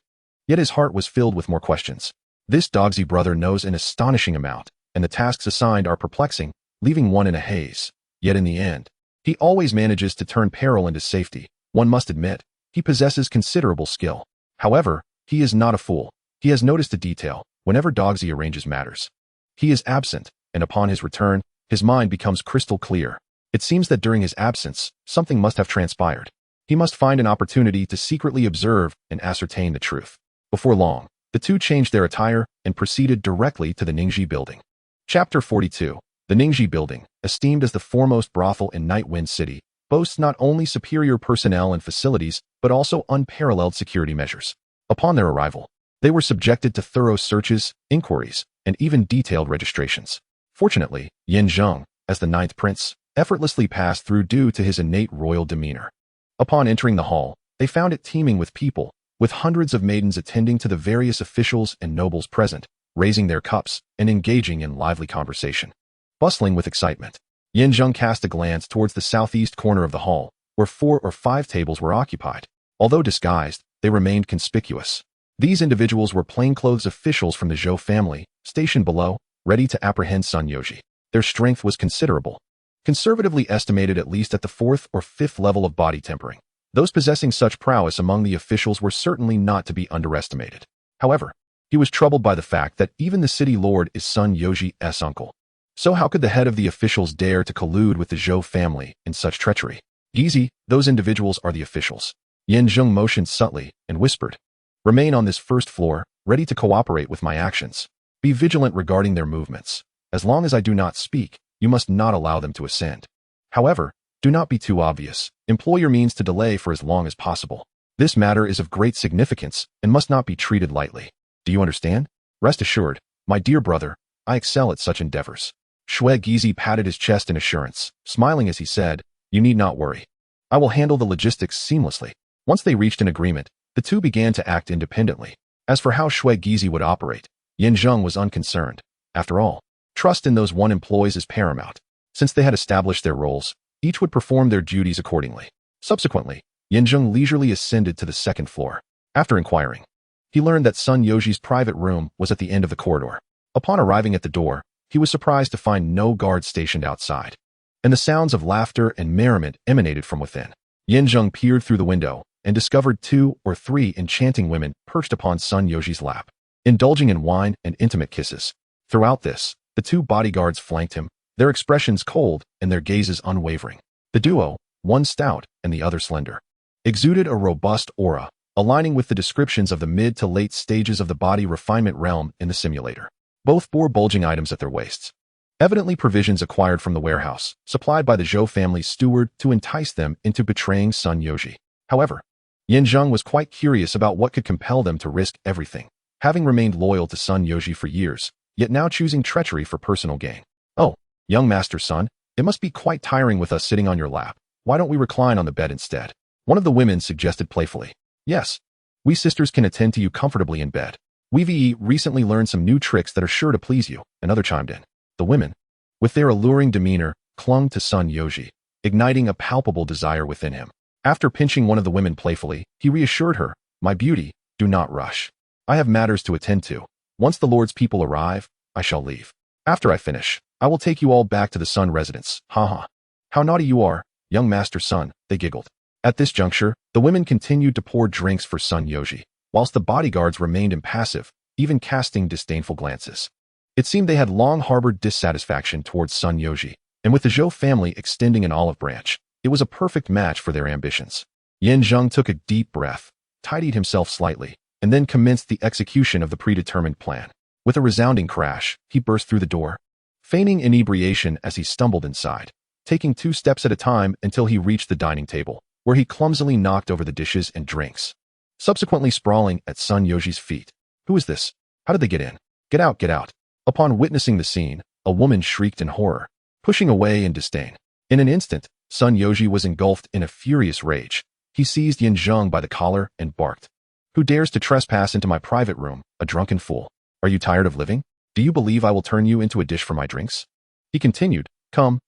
Yet his heart was filled with more questions. This Dogzi brother knows an astonishing amount, and the tasks assigned are perplexing, leaving one in a haze. Yet in the end, he always manages to turn peril into safety. One must admit, he possesses considerable skill. However, he is not a fool. He has noticed a detail. Whenever Dogzi arranges matters, he is absent, and upon his return, his mind becomes crystal clear. It seems that during his absence, something must have transpired. He must find an opportunity to secretly observe and ascertain the truth. Before long, the two changed their attire and proceeded directly to the Ningji building. Chapter 42. The Ningji building, esteemed as the foremost brothel in Nightwind City, boasts not only superior personnel and facilities, but also unparalleled security measures. Upon their arrival, they were subjected to thorough searches, inquiries, and even detailed registrations. Fortunately, Zheng, as the ninth prince, effortlessly passed through due to his innate royal demeanor. Upon entering the hall, they found it teeming with people, with hundreds of maidens attending to the various officials and nobles present, raising their cups and engaging in lively conversation. Bustling with excitement, Zheng cast a glance towards the southeast corner of the hall, where 4 or 5 tables were occupied. Although disguised, they remained conspicuous. These individuals were plainclothes officials from the Zhou family, stationed below, ready to apprehend Sun Yoji. Their strength was considerable, conservatively estimated at least at the 4th or 5th level of body tempering. Those possessing such prowess among the officials were certainly not to be underestimated. However, he was troubled by the fact that even the city lord is Sun Yoji's uncle. So how could the head of the officials dare to collude with the Zhou family in such treachery? Easy, those individuals are the officials. Zheng motioned subtly and whispered, remain on this first floor, ready to cooperate with my actions. Be vigilant regarding their movements. As long as I do not speak, you must not allow them to ascend. However, do not be too obvious. Employ your means to delay for as long as possible. This matter is of great significance and must not be treated lightly. Do you understand? Rest assured, my dear brother, I excel at such endeavors. Shui Gizi patted his chest in assurance, smiling as he said, you need not worry. I will handle the logistics seamlessly. Once they reached an agreement, the two began to act independently. As for how Shui Gizi would operate, Zheng was unconcerned. After all, trust in those one employs is paramount. Since they had established their roles, each would perform their duties accordingly. Subsequently, Zheng leisurely ascended to the second floor. After inquiring, he learned that Sun Yoji's private room was at the end of the corridor. Upon arriving at the door, he was surprised to find no guards stationed outside, and the sounds of laughter and merriment emanated from within. Zheng peered through the window and discovered 2 or 3 enchanting women perched upon Sun Yoji's lap, indulging in wine and intimate kisses. Throughout this, the 2 bodyguards flanked him, their expressions cold and their gazes unwavering. The duo, one stout and the other slender, exuded a robust aura, aligning with the descriptions of the mid to late stages of the body refinement realm in the simulator. Both bore bulging items at their waists, evidently provisions acquired from the warehouse, supplied by the Zhou family's steward to entice them into betraying Sun Yoji. However, Zheng was quite curious about what could compel them to risk everything, having remained loyal to Sun Yoji for years, yet now choosing treachery for personal gain. Oh, young master's son, it must be quite tiring with us sitting on your lap. Why don't we recline on the bed instead? One of the women suggested playfully. Yes, we sisters can attend to you comfortably in bed. We've recently learned some new tricks that are sure to please you, another chimed in. The women, with their alluring demeanor, clung to Sun Yoji, igniting a palpable desire within him. After pinching one of the women playfully, he reassured her, my beauty, do not rush. I have matters to attend to. Once the Lord's people arrive, I shall leave. After I finish, I will take you all back to the Sun residence. Haha. How naughty you are, young Master Sun, they giggled. At this juncture, the women continued to pour drinks for Sun Yoji, whilst the bodyguards remained impassive, even casting disdainful glances. It seemed they had long harbored dissatisfaction towards Sun Yoji, and with the Zhou family extending an olive branch, it was a perfect match for their ambitions. Zheng took a deep breath, tidied himself slightly, and then commenced the execution of the predetermined plan. With a resounding crash, he burst through the door, feigning inebriation as he stumbled inside, taking 2 steps at a time until he reached the dining table, where he clumsily knocked over the dishes and drinks, subsequently sprawling at Sun Yoji's feet. Who is this? How did they get in? Get out, get out. Upon witnessing the scene, a woman shrieked in horror, pushing away in disdain. In an instant, Sun Yoji was engulfed in a furious rage. He seized Zheng by the collar and barked. Who dares to trespass into my private room, a drunken fool? Are you tired of living? Do you believe I will turn you into a dish for my drinks? He continued, come,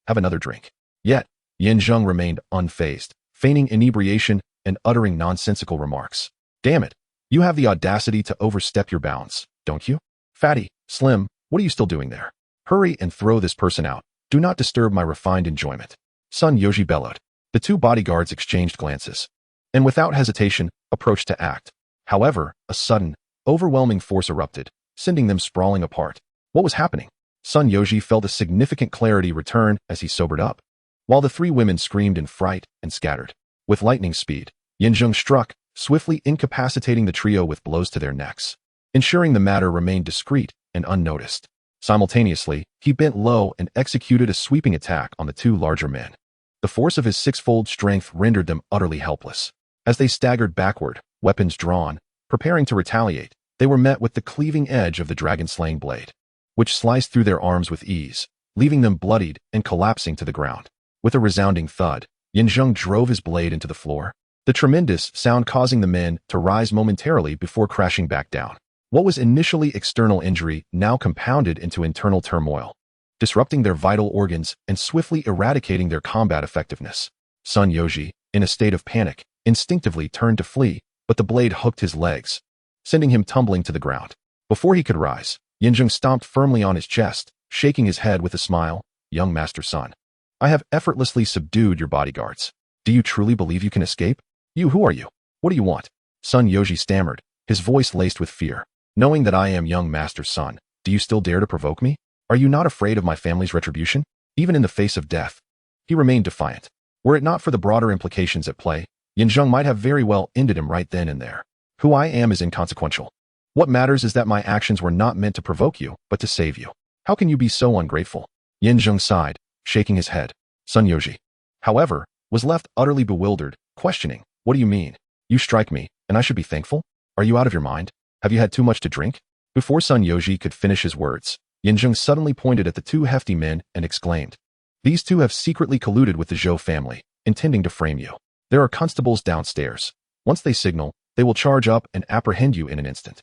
have another drink. Yet, Zheng remained unfazed, feigning inebriation and uttering nonsensical remarks. Damn it, you have the audacity to overstep your bounds, don't you? Fatty, Slim, what are you still doing there? Hurry and throw this person out. Do not disturb my refined enjoyment. Sun Yoji bellowed. The 2 bodyguards exchanged glances, and without hesitation, approached to act. However, a sudden, overwhelming force erupted, sending them sprawling apart. What was happening? Sun Yoji felt a significant clarity return as he sobered up, while the 3 women screamed in fright and scattered. With lightning speed, Zheng struck, swiftly incapacitating the trio with blows to their necks, ensuring the matter remained discreet and unnoticed. Simultaneously, he bent low and executed a sweeping attack on the 2 larger men. The force of his 6-fold strength rendered them utterly helpless. As they staggered backward, weapons drawn, preparing to retaliate, they were met with the cleaving edge of the dragon-slaying blade, which sliced through their arms with ease, leaving them bloodied and collapsing to the ground. With a resounding thud, Zheng drove his blade into the floor, the tremendous sound causing the men to rise momentarily before crashing back down. What was initially external injury now compounded into internal turmoil, disrupting their vital organs and swiftly eradicating their combat effectiveness. Sun Yoji, in a state of panic, instinctively turned to flee, but the blade hooked his legs, sending him tumbling to the ground. Before he could rise, Zheng stomped firmly on his chest, shaking his head with a smile. Young Master Sun, I have effortlessly subdued your bodyguards. Do you truly believe you can escape? Who are you? What do you want? Sun Yoji stammered, his voice laced with fear. Knowing that I am young Master Sun, do you still dare to provoke me? Are you not afraid of my family's retribution? Even in the face of death? He remained defiant. Were it not for the broader implications at play, Zheng might have very well ended him right then and there. Who I am is inconsequential. What matters is that my actions were not meant to provoke you, but to save you. How can you be so ungrateful? Zheng sighed, shaking his head. Sun Yoji, however, was left utterly bewildered, questioning, what do you mean? You strike me, and I should be thankful? Are you out of your mind? Have you had too much to drink? Before Sun Yoji could finish his words, Zheng suddenly pointed at the 2 hefty men and exclaimed, these 2 have secretly colluded with the Zhou family, intending to frame you. There are constables downstairs. Once they signal, they will charge up and apprehend you in an instant.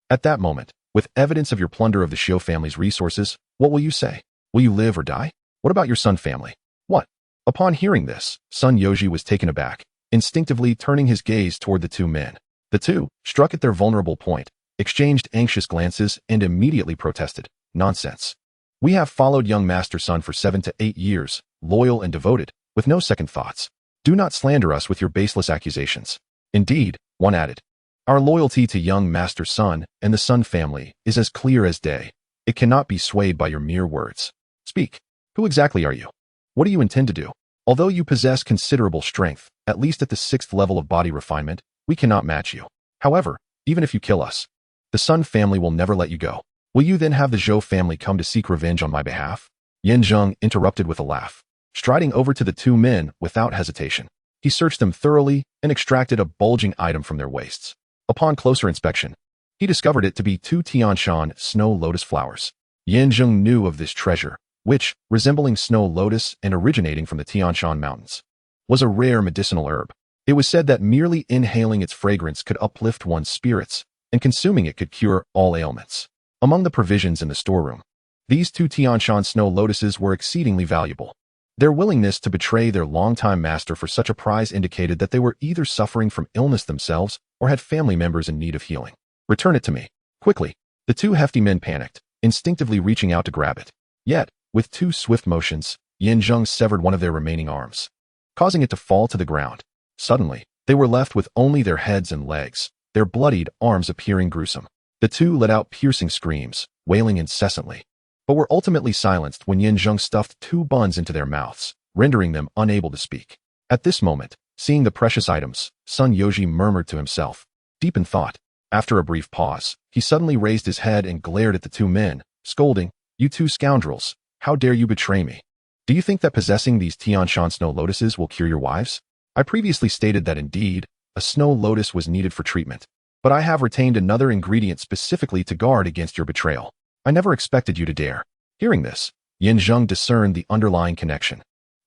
At that moment, with evidence of your plunder of the Zhou family's resources, what will you say? Will you live or die? What about your Sun family? What? Upon hearing this, Sun Yoji was taken aback, instinctively turning his gaze toward the 2 men. The 2, struck at their vulnerable point, exchanged anxious glances and immediately protested. Nonsense. We have followed young Master Sun for 7 to 8 years, loyal and devoted, with no second thoughts. Do not slander us with your baseless accusations. Indeed, one added, our loyalty to young Master Sun and the Sun family is as clear as day. It cannot be swayed by your mere words. Speak. Who exactly are you? What do you intend to do? Although you possess considerable strength, at least at the 6th level of body refinement, we cannot match you. However, even if you kill us, the Sun family will never let you go. Will you then have the Zhou family come to seek revenge on my behalf? Zheng interrupted with a laugh, striding over to the 2 men without hesitation. He searched them thoroughly and extracted a bulging item from their waists. Upon closer inspection, he discovered it to be 2 Tianshan snow lotus flowers. Zheng knew of this treasure, which, resembling snow lotus and originating from the Tianshan mountains, was a rare medicinal herb. It was said that merely inhaling its fragrance could uplift one's spirits, and consuming it could cure all ailments. Among the provisions in the storeroom, these 2 Tianshan snow lotuses were exceedingly valuable. Their willingness to betray their longtime master for such a prize indicated that they were either suffering from illness themselves or had family members in need of healing. Return it to me. Quickly. The 2 hefty men panicked, instinctively reaching out to grab it. Yet, with 2 swift motions, Zheng severed one of their remaining arms, causing it to fall to the ground. Suddenly, they were left with only their heads and legs, their bloodied arms appearing gruesome. The 2 let out piercing screams, wailing incessantly, but were ultimately silenced when Zheng stuffed 2 buns into their mouths, rendering them unable to speak. At this moment, seeing the precious items, Sun Yoji murmured to himself, deep in thought. After a brief pause, he suddenly raised his head and glared at the 2 men, scolding, "You 2 scoundrels, how dare you betray me? Do you think that possessing these Tianshan snow lotuses will cure your wives? I previously stated that indeed, a snow lotus was needed for treatment, but I have retained another ingredient specifically to guard against your betrayal. I never expected you to dare." Hearing this, Zheng discerned the underlying connection.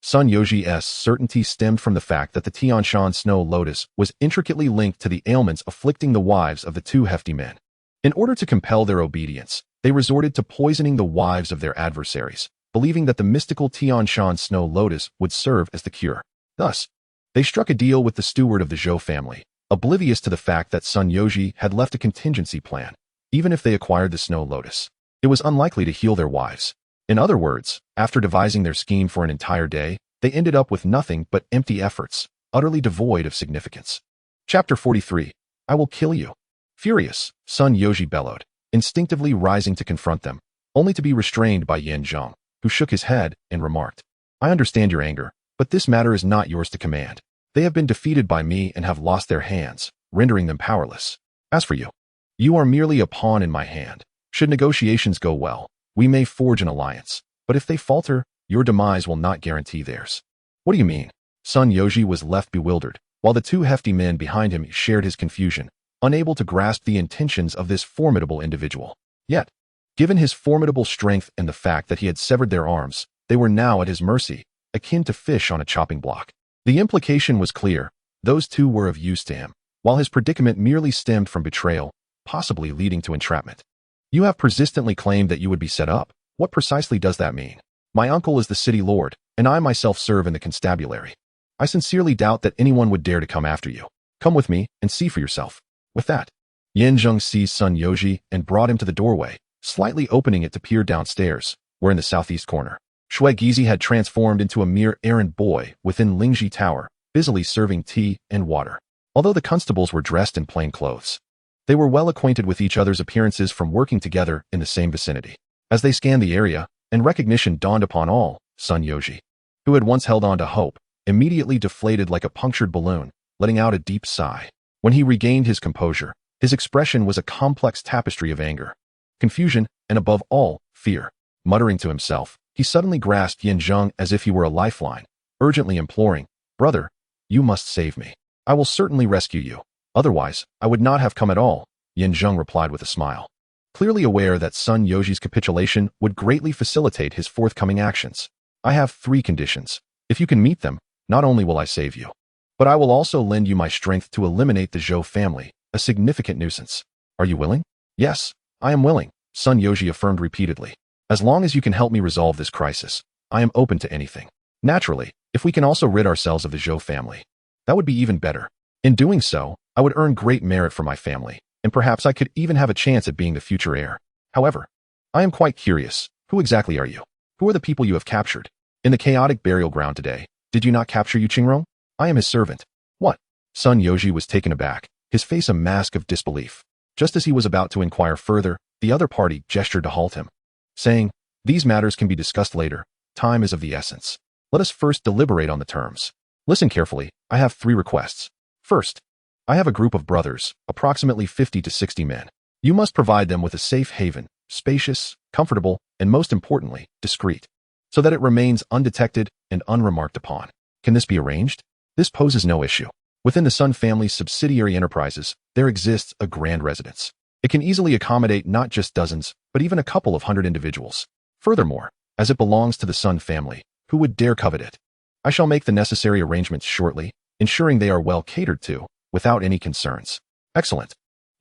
Sun Yoji's certainty stemmed from the fact that the Tianshan snow lotus was intricately linked to the ailments afflicting the wives of the 2 hefty men. In order to compel their obedience, they resorted to poisoning the wives of their adversaries, believing that the mystical Tianshan snow lotus would serve as the cure. Thus, they struck a deal with the steward of the Zhou family, oblivious to the fact that Sun Yoji had left a contingency plan. Even if they acquired the snow lotus, it was unlikely to heal their wives. In other words, after devising their scheme for an entire day, they ended up with nothing but empty efforts, utterly devoid of significance. Chapter 43. I will kill you. Furious, Sun Yoji bellowed, instinctively rising to confront them, only to be restrained by Zheng, who shook his head and remarked, "I understand your anger, but this matter is not yours to command. They have been defeated by me and have lost their hands, rendering them powerless. As for you, you are merely a pawn in my hand. Should negotiations go well, we may forge an alliance, but if they falter, your demise will not guarantee theirs." "What do you mean?" Sun Yoji was left bewildered, while the 2 hefty men behind him shared his confusion, unable to grasp the intentions of this formidable individual. Yet, given his formidable strength and the fact that he had severed their arms, they were now at his mercy, akin to fish on a chopping block. The implication was clear: those 2 were of use to him, while his predicament merely stemmed from betrayal, possibly leading to entrapment. "You have persistently claimed that you would be set up. What precisely does that mean? My uncle is the city lord, and I myself serve in the constabulary. I sincerely doubt that anyone would dare to come after you. Come with me and see for yourself." With that, Zheng seized Sun Yoji and brought him to the doorway, slightly opening it to peer downstairs, where in the southeast corner, Shui Gizi had transformed into a mere errand boy within Lingji Tower, busily serving tea and water. Although the constables were dressed in plain clothes, they were well acquainted with each other's appearances from working together in the same vicinity. As they scanned the area, and recognition dawned upon all, Sun Yoji, who had once held on to hope, immediately deflated like a punctured balloon, letting out a deep sigh. When he regained his composure, his expression was a complex tapestry of anger, confusion, and above all, fear. Muttering to himself, he suddenly grasped Zheng as if he were a lifeline, urgently imploring, "Brother, you must save me. I will certainly rescue you. Otherwise, I would not have come at all," Zheng replied with a smile, clearly aware that Sun Yoji's capitulation would greatly facilitate his forthcoming actions. "I have 3 conditions. If you can meet them, not only will I save you, but I will also lend you my strength to eliminate the Zhou family, a significant nuisance. Are you willing?" "Yes, I am willing," Sun Yoji affirmed repeatedly. "As long as you can help me resolve this crisis, I am open to anything. Naturally, if we can also rid ourselves of the Zhou family, that would be even better. In doing so, I would earn great merit for my family, and perhaps I could even have a chance at being the future heir. However, I am quite curious. Who exactly are you? Who are the people you have captured? In the chaotic burial ground today, did you not capture Yu Qingrong? I am his servant." "What?" Sun Yoji was taken aback, his face a mask of disbelief. Just as he was about to inquire further, the other party gestured to halt him, saying, "These matters can be discussed later. Time is of the essence. Let us first deliberate on the terms. Listen carefully, I have 3 requests. First, I have a group of brothers, approximately 50 to 60 men. You must provide them with a safe haven, spacious, comfortable, and most importantly, discreet, so that it remains undetected and unremarked upon. Can this be arranged? This poses no issue. Within the Sun family's subsidiary enterprises, there exists a grand residence. It can easily accommodate not just dozens, but even a couple of hundred individuals. Furthermore, as it belongs to the Sun family, who would dare covet it? I shall make the necessary arrangements shortly, ensuring they are well catered to, without any concerns." "Excellent."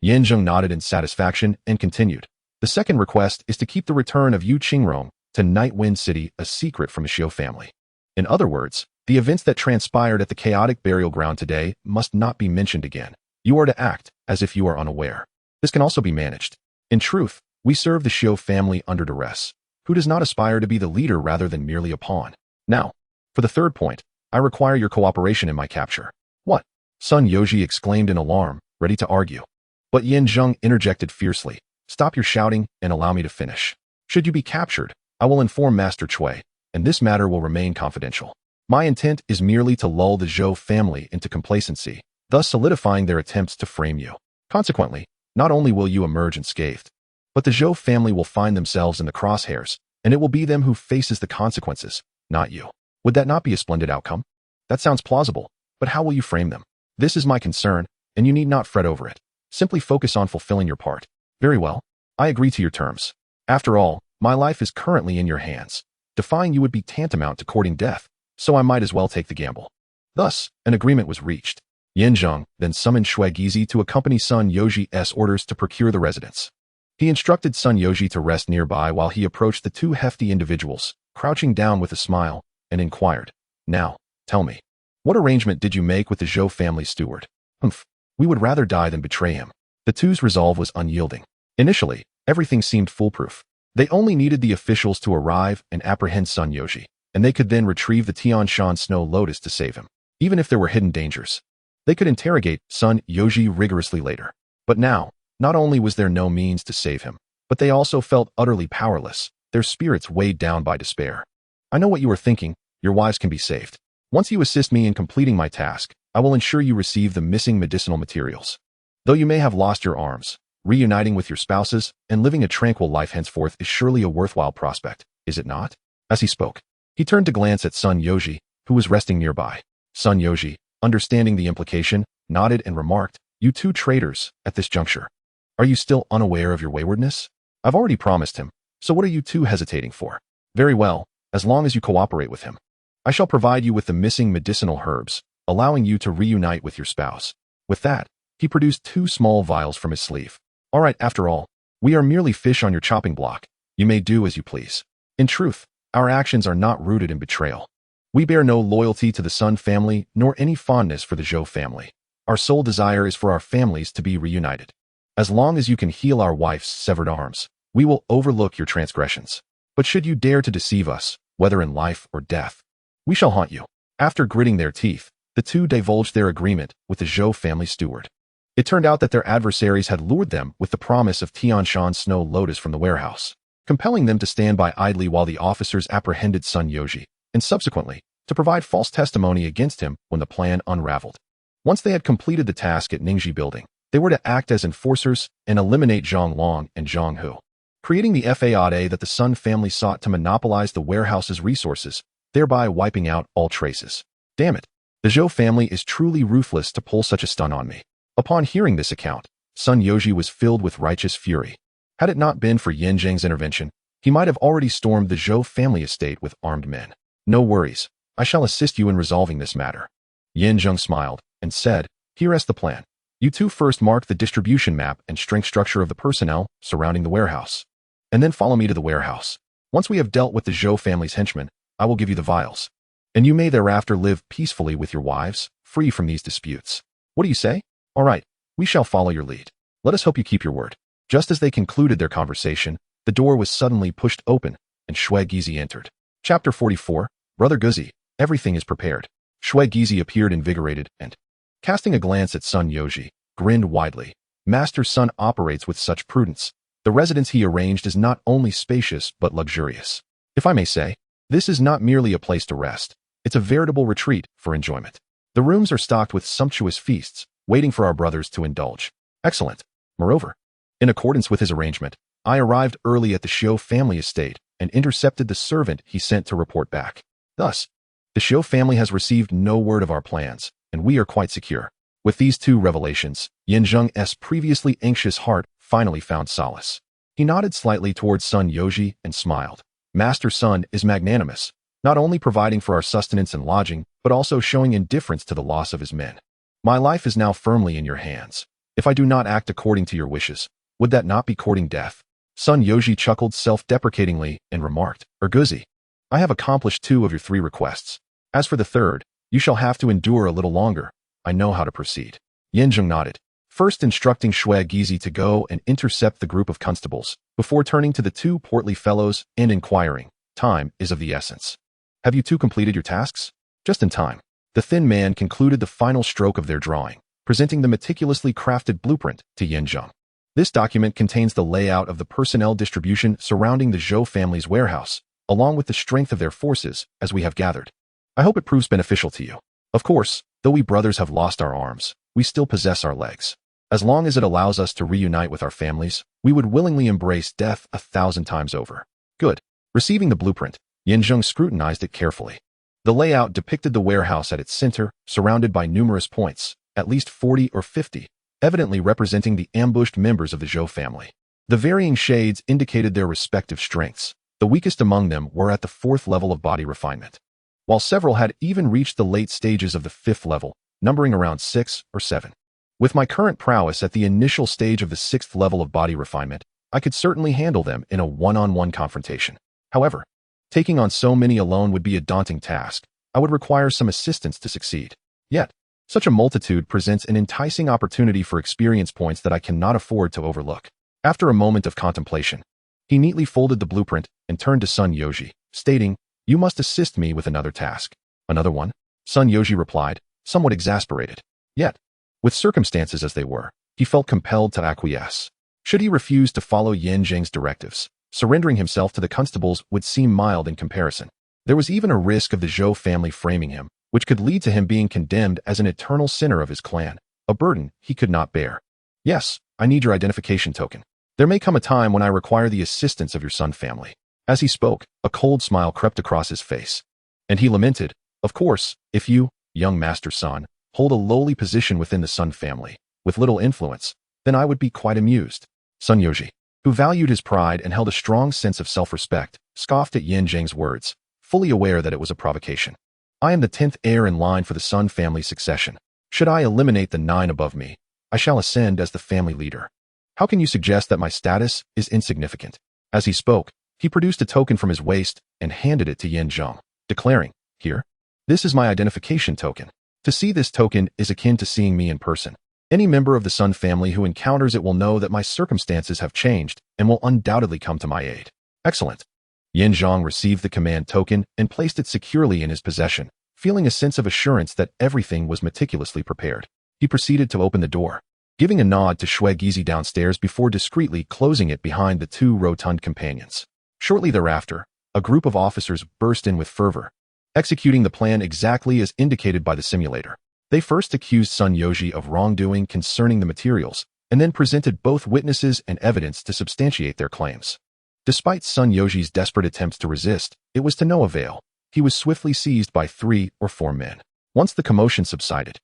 Zheng nodded in satisfaction and continued. "The second request is to keep the return of Yu Qingrong to Night Wind City a secret from the Xiu family. In other words, the events that transpired at the chaotic burial ground today must not be mentioned again. You are to act as if you are unaware. This can also be managed. In truth, We serve the Xiu family under duress, who does not aspire to be the leader rather than merely a pawn. Now, for the third point, I require your cooperation in my capture. What? Sun Yoji exclaimed in alarm, ready to argue. But Zheng interjected fiercely. Stop your shouting and allow me to finish. Should you be captured, I will inform Master Cui, and this matter will remain confidential. My intent is merely to lull the Zhou family into complacency, thus solidifying their attempts to frame you. Consequently, not only will you emerge unscathed, but the Zhou family will find themselves in the crosshairs, and it will be them who faces the consequences, not you. Would that not be a splendid outcome? That sounds plausible, but how will you frame them? This is my concern, and you need not fret over it. Simply focus on fulfilling your part. Very well. I agree to your terms. After all, my life is currently in your hands. Defying you would be tantamount to courting death, so I might as well take the gamble. Thus, an agreement was reached. Zheng then summoned Shui Gizi to accompany Sun Yoji's orders to procure the residence. He instructed Sun Yoji to rest nearby while he approached the two hefty individuals, crouching down with a smile, and inquired, Now, tell me, what arrangement did you make with the Zhou family steward? Humph, we would rather die than betray him. The two's resolve was unyielding. Initially, everything seemed foolproof. They only needed the officials to arrive and apprehend Sun Yoji, and they could then retrieve the Tianshan Snow Lotus to save him, even if there were hidden dangers. They could interrogate Sun Yoji rigorously later. But now, not only was there no means to save him, but they also felt utterly powerless, their spirits weighed down by despair. I know what you are thinking, your wives can be saved. Once you assist me in completing my task, I will ensure you receive the missing medicinal materials. Though you may have lost your arms, reuniting with your spouses and living a tranquil life henceforth is surely a worthwhile prospect, is it not? As he spoke, he turned to glance at Sun Yoji, who was resting nearby. Sun Yoji, understanding the implication, nodded and remarked, You two traitors, at this juncture. Are you still unaware of your waywardness? I've already promised him, so what are you two hesitating for? Very well, as long as you cooperate with him. I shall provide you with the missing medicinal herbs, allowing you to reunite with your spouse. With that, he produced 2 small vials from his sleeve. All right, after all, we are merely fish on your chopping block. You may do as you please. In truth, our actions are not rooted in betrayal. We bear no loyalty to the Sun family nor any fondness for the Zhou family. Our sole desire is for our families to be reunited. As long as you can heal our wife's severed arms, we will overlook your transgressions. But should you dare to deceive us, whether in life or death, we shall haunt you. After gritting their teeth, the two divulged their agreement with the Zhou family steward. It turned out that their adversaries had lured them with the promise of Tianshan Snow Lotus from the warehouse, compelling them to stand by idly while the officers apprehended Sun Yoji, and subsequently, to provide false testimony against him when the plan unraveled. Once they had completed the task at Ningxi Building, they were to act as enforcers and eliminate Zhang Long and Zhang Hu, creating the FAOD that the Sun family sought to monopolize the warehouse's resources, thereby wiping out all traces. Damn it. The Zhou family is truly ruthless to pull such a stunt on me. Upon hearing this account, Sun Yoji was filled with righteous fury. Had it not been for Zheng's intervention, he might have already stormed the Zhou family estate with armed men. No worries. I shall assist you in resolving this matter. Zheng smiled and said, Here is the plan. You two first mark the distribution map and strength structure of the personnel surrounding the warehouse, and then follow me to the warehouse. Once we have dealt with the Zhou family's henchmen, I will give you the vials, and you may thereafter live peacefully with your wives, free from these disputes. What do you say? All right, we shall follow your lead. Let us hope you keep your word. Just as they concluded their conversation, the door was suddenly pushed open, and Shui Gizi entered. Chapter 44, Brother Guzi, everything is prepared. Shui Gizi appeared invigorated and, casting a glance at Sun Yoji, grinned widely. Master Sun operates with such prudence. The residence he arranged is not only spacious but luxurious. If I may say, this is not merely a place to rest. It's a veritable retreat for enjoyment. The rooms are stocked with sumptuous feasts, waiting for our brothers to indulge. Excellent. Moreover, in accordance with his arrangement, I arrived early at the Xiu family estate and intercepted the servant he sent to report back. Thus, the Xiu family has received no word of our plans, and we are quite secure. With these two revelations, Zheng's previously anxious heart finally found solace. He nodded slightly towards Sun Yoji and smiled. Master Sun is magnanimous, not only providing for our sustenance and lodging, but also showing indifference to the loss of his men. My life is now firmly in your hands. If I do not act according to your wishes, would that not be courting death? Sun Yoji chuckled self-deprecatingly and remarked, Erguzi, I have accomplished 2 of your 3 requests. As for the third, you shall have to endure a little longer. I know how to proceed. Zheng nodded. first instructing Shui Gizi to go and intercept the group of constables, before turning to the two portly fellows and inquiring, "Time is of the essence. Have you two completed your tasks?" Just in time. The thin man concluded the final stroke of their drawing, presenting the meticulously crafted blueprint to Zheng. This document contains the layout of the personnel distribution surrounding the Zhou family's warehouse, along with the strength of their forces, as we have gathered. I hope it proves beneficial to you. Of course, though we brothers have lost our arms, we still possess our legs. As long as it allows us to reunite with our families, we would willingly embrace death 1,000 times over. Good. Receiving the blueprint, Zheng scrutinized it carefully. The layout depicted the warehouse at its center, surrounded by numerous points, at least 40 or 50, evidently representing the ambushed members of the Zhou family. The varying shades indicated their respective strengths. The weakest among them were at the 4th level of body refinement, while several had even reached the late stages of the 5th level, numbering around 6 or 7. With my current prowess at the initial stage of the 6th level of body refinement, I could certainly handle them in a one-on-one confrontation. However, taking on so many alone would be a daunting task. I would require some assistance to succeed. Yet, such a multitude presents an enticing opportunity for experience points that I cannot afford to overlook. After a moment of contemplation, he neatly folded the blueprint and turned to Sun Yoji, stating, "You must assist me with another task." "Another one?" Sun Yoji replied, somewhat exasperated. Yet, with circumstances as they were, he felt compelled to acquiesce. Should he refuse to follow Zheng's directives, surrendering himself to the constables would seem mild in comparison. There was even a risk of the Zhou family framing him, which could lead to him being condemned as an eternal sinner of his clan, a burden he could not bear. "Yes, I need your identification token. There may come a time when I require the assistance of your Sun family." As he spoke, a cold smile crept across his face. And he lamented, "Of course, if you, young Master Sun, hold a lowly position within the Sun family, with little influence, then I would be quite amused." Sun Yoji, who valued his pride and held a strong sense of self-respect, scoffed at Zheng's words, fully aware that it was a provocation. "I am the 10th heir in line for the Sun family succession. Should I eliminate the 9 above me, I shall ascend as the family leader. How can you suggest that my status is insignificant?" As he spoke, he produced a token from his waist and handed it to Zheng, declaring, "Here, this is my identification token. To see this token is akin to seeing me in person. Any member of the Sun family who encounters it will know that my circumstances have changed and will undoubtedly come to my aid." Excellent. Zheng received the command token and placed it securely in his possession, feeling a sense of assurance that everything was meticulously prepared. He proceeded to open the door, giving a nod to Shui Gizi downstairs before discreetly closing it behind the two rotund companions. Shortly thereafter, a group of officers burst in with fervor, executing the plan exactly as indicated by the simulator. They first accused Sun Yoji of wrongdoing concerning the materials, and then presented both witnesses and evidence to substantiate their claims. Despite Sun Yoji's desperate attempts to resist, it was to no avail. He was swiftly seized by 3 or 4 men. Once the commotion subsided,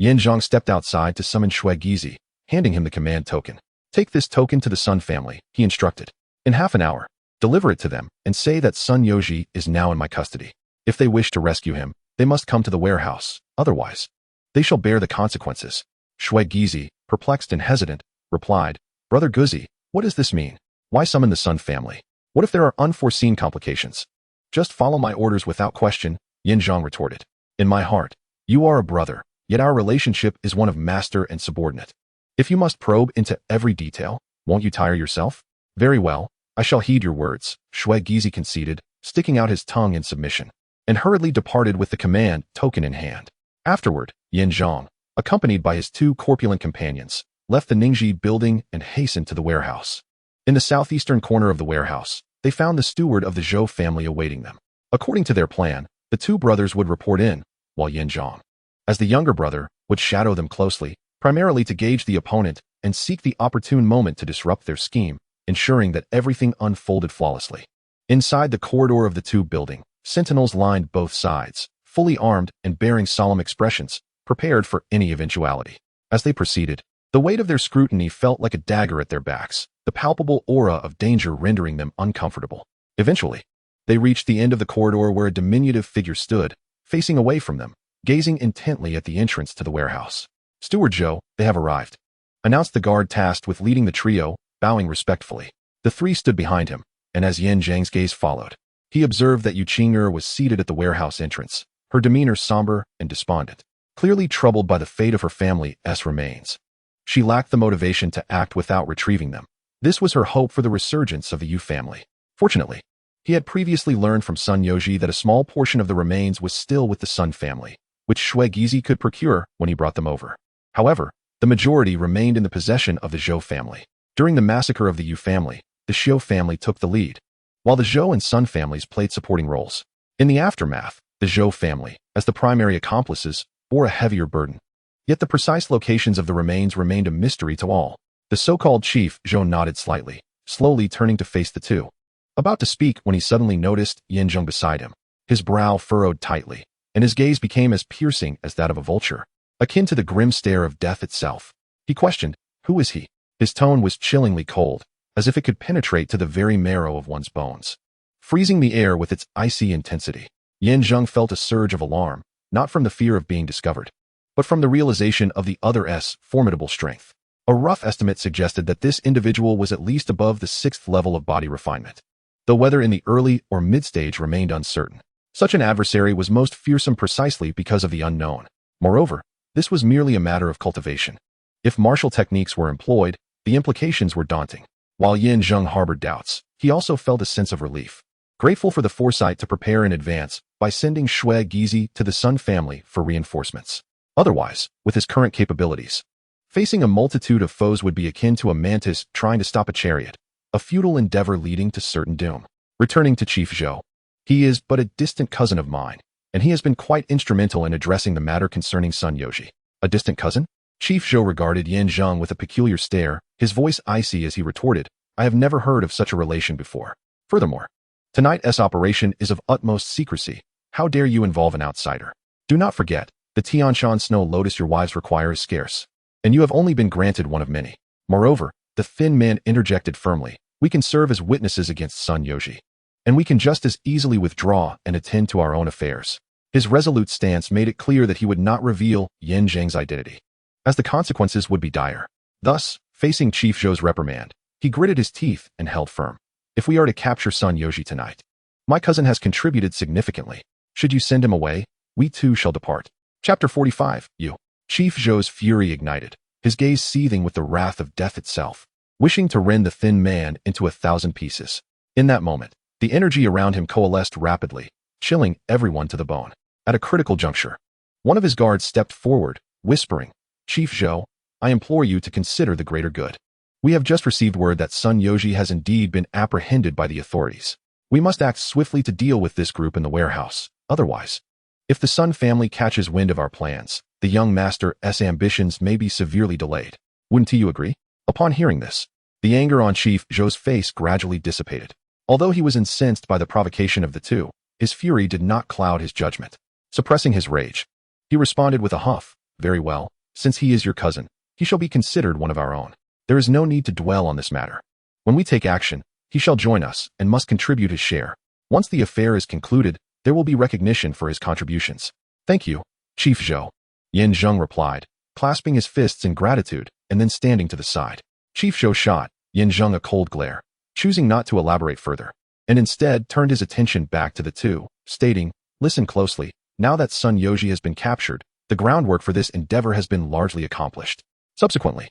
Zheng stepped outside to summon Shui Gizi, handing him the command token. "Take this token to the Sun family," he instructed. "In half an hour, deliver it to them and say that Sun Yoji is now in my custody. If they wish to rescue him, they must come to the warehouse. Otherwise, they shall bear the consequences." Shui Gizi, perplexed and hesitant, replied, "Brother Guzi, what does this mean? Why summon the Sun family? What if there are unforeseen complications?" "Just follow my orders without question," Zheng retorted. "In my heart, you are a brother, yet our relationship is one of master and subordinate. If you must probe into every detail, won't you tire yourself?" "Very well, I shall heed your words," Shui Gizi conceded, sticking out his tongue in submission, and hurriedly departed with the command token in hand. Afterward, Zheng, accompanied by his 2 corpulent companions, left the Ningxi building and hastened to the warehouse. In the southeastern corner of the warehouse, they found the steward of the Zhou family awaiting them. According to their plan, the 2 brothers would report in, while Zheng, as the younger brother, would shadow them closely, primarily to gauge the opponent and seek the opportune moment to disrupt their scheme, ensuring that everything unfolded flawlessly. Inside the corridor of the 2 building, sentinels lined both sides, fully armed and bearing solemn expressions, prepared for any eventuality. As they proceeded, the weight of their scrutiny felt like a dagger at their backs, the palpable aura of danger rendering them uncomfortable. Eventually, they reached the end of the corridor where a diminutive figure stood, facing away from them, gazing intently at the entrance to the warehouse. "Steward Zhou, they have arrived," announced the guard tasked with leading the trio, bowing respectfully. The 3 stood behind him, and as Zheng's gaze followed, he observed that Yu Qing'er was seated at the warehouse entrance, her demeanor somber and despondent, clearly troubled by the fate of her family's remains. She lacked the motivation to act without retrieving them. This was her hope for the resurgence of the Yu family. Fortunately, he had previously learned from Sun Yoji that a small portion of the remains was still with the Sun family, which Shui Gizi could procure when he brought them over. However, the majority remained in the possession of the Zhou family. During the massacre of the Yu family, the Xiu family took the lead, while the Zhou and Sun families played supporting roles. In the aftermath, the Zhou family, as the primary accomplices, bore a heavier burden. Yet the precise locations of the remains remained a mystery to all. The so-called chief Zhou nodded slightly, slowly turning to face the two. About to speak when he suddenly noticed Zheng beside him. His brow furrowed tightly, and his gaze became as piercing as that of a vulture, akin to the grim stare of death itself. He questioned, "Who is he?" His tone was chillingly cold, as if it could penetrate to the very marrow of one's bones, freezing the air with its icy intensity. Zheng felt a surge of alarm, not from the fear of being discovered, but from the realization of the other's formidable strength. A rough estimate suggested that this individual was at least above the 6th level of body refinement, though whether in the early or mid-stage remained uncertain. Such an adversary was most fearsome precisely because of the unknown. Moreover, this was merely a matter of cultivation. If martial techniques were employed, the implications were daunting. While Zheng harbored doubts, he also felt a sense of relief, grateful for the foresight to prepare in advance by sending Shui Gizi to the Sun family for reinforcements. Otherwise, with his current capabilities, facing a multitude of foes would be akin to a mantis trying to stop a chariot, a futile endeavor leading to certain doom. Returning to Chief Zhou, he is but a distant cousin of mine, and he has been quite instrumental in addressing the matter concerning Sun Yoji. A distant cousin? Chief Zhou regarded Zheng with a peculiar stare, his voice icy as he retorted, "I have never heard of such a relation before. Furthermore, tonight's operation is of utmost secrecy. How dare you involve an outsider? Do not forget, the Tianshan Snow Lotus your wives require is scarce, and you have only been granted one of many. Moreover," the thin man interjected firmly, "we can serve as witnesses against Sun Yoji, and we can just as easily withdraw and attend to our own affairs." His resolute stance made it clear that he would not reveal Zheng's identity, as the consequences would be dire. Thus, facing Chief Zhou's reprimand, he gritted his teeth and held firm. "If we are to capture Sun Yoji tonight, my cousin has contributed significantly. Should you send him away, we too shall depart." Chapter 45. You. Chief Zhou's fury ignited, his gaze seething with the wrath of death itself, wishing to rend the thin man into 1,000 pieces. In that moment, the energy around him coalesced rapidly, chilling everyone to the bone. At a critical juncture, one of his guards stepped forward, whispering, "Chief Zhou, I implore you to consider the greater good. We have just received word that Sun Yoji has indeed been apprehended by the authorities. We must act swiftly to deal with this group in the warehouse. Otherwise, if the Sun family catches wind of our plans, the young master's ambitions may be severely delayed. Wouldn't you agree?" Upon hearing this, the anger on Chief Zhou's face gradually dissipated. Although he was incensed by the provocation of the two, his fury did not cloud his judgment. Suppressing his rage, he responded with a huff, "Very well, since he is your cousin, he shall be considered one of our own. There is no need to dwell on this matter. When we take action, he shall join us and must contribute his share. Once the affair is concluded, there will be recognition for his contributions." "Thank you, Chief Zhou," Zheng replied, clasping his fists in gratitude and then standing to the side. Chief Zhou shot Zheng a cold glare, choosing not to elaborate further, and instead turned his attention back to the two, stating, "Listen closely, now that Sun Yoji has been captured, the groundwork for this endeavor has been largely accomplished. Subsequently,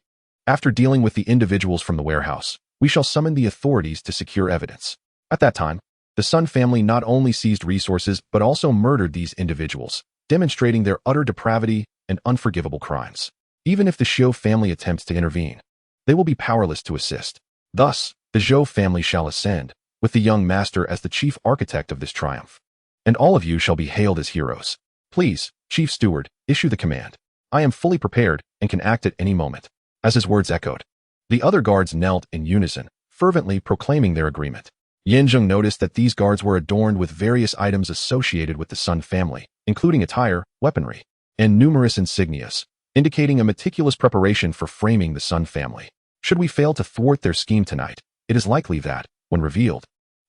after dealing with the individuals from the warehouse, we shall summon the authorities to secure evidence. At that time, the Sun family not only seized resources but also murdered these individuals, demonstrating their utter depravity and unforgivable crimes. Even if the Xiu family attempts to intervene, they will be powerless to assist. Thus, the Zhou family shall ascend, with the young master as the chief architect of this triumph. And all of you shall be hailed as heroes. Please, Chief Steward, issue the command. I am fully prepared and can act at any moment." As his words echoed, the other guards knelt in unison, fervently proclaiming their agreement. Zheng noticed that these guards were adorned with various items associated with the Sun family, including attire, weaponry, and numerous insignias, indicating a meticulous preparation for framing the Sun family. Should we fail to thwart their scheme tonight, it is likely that, when revealed,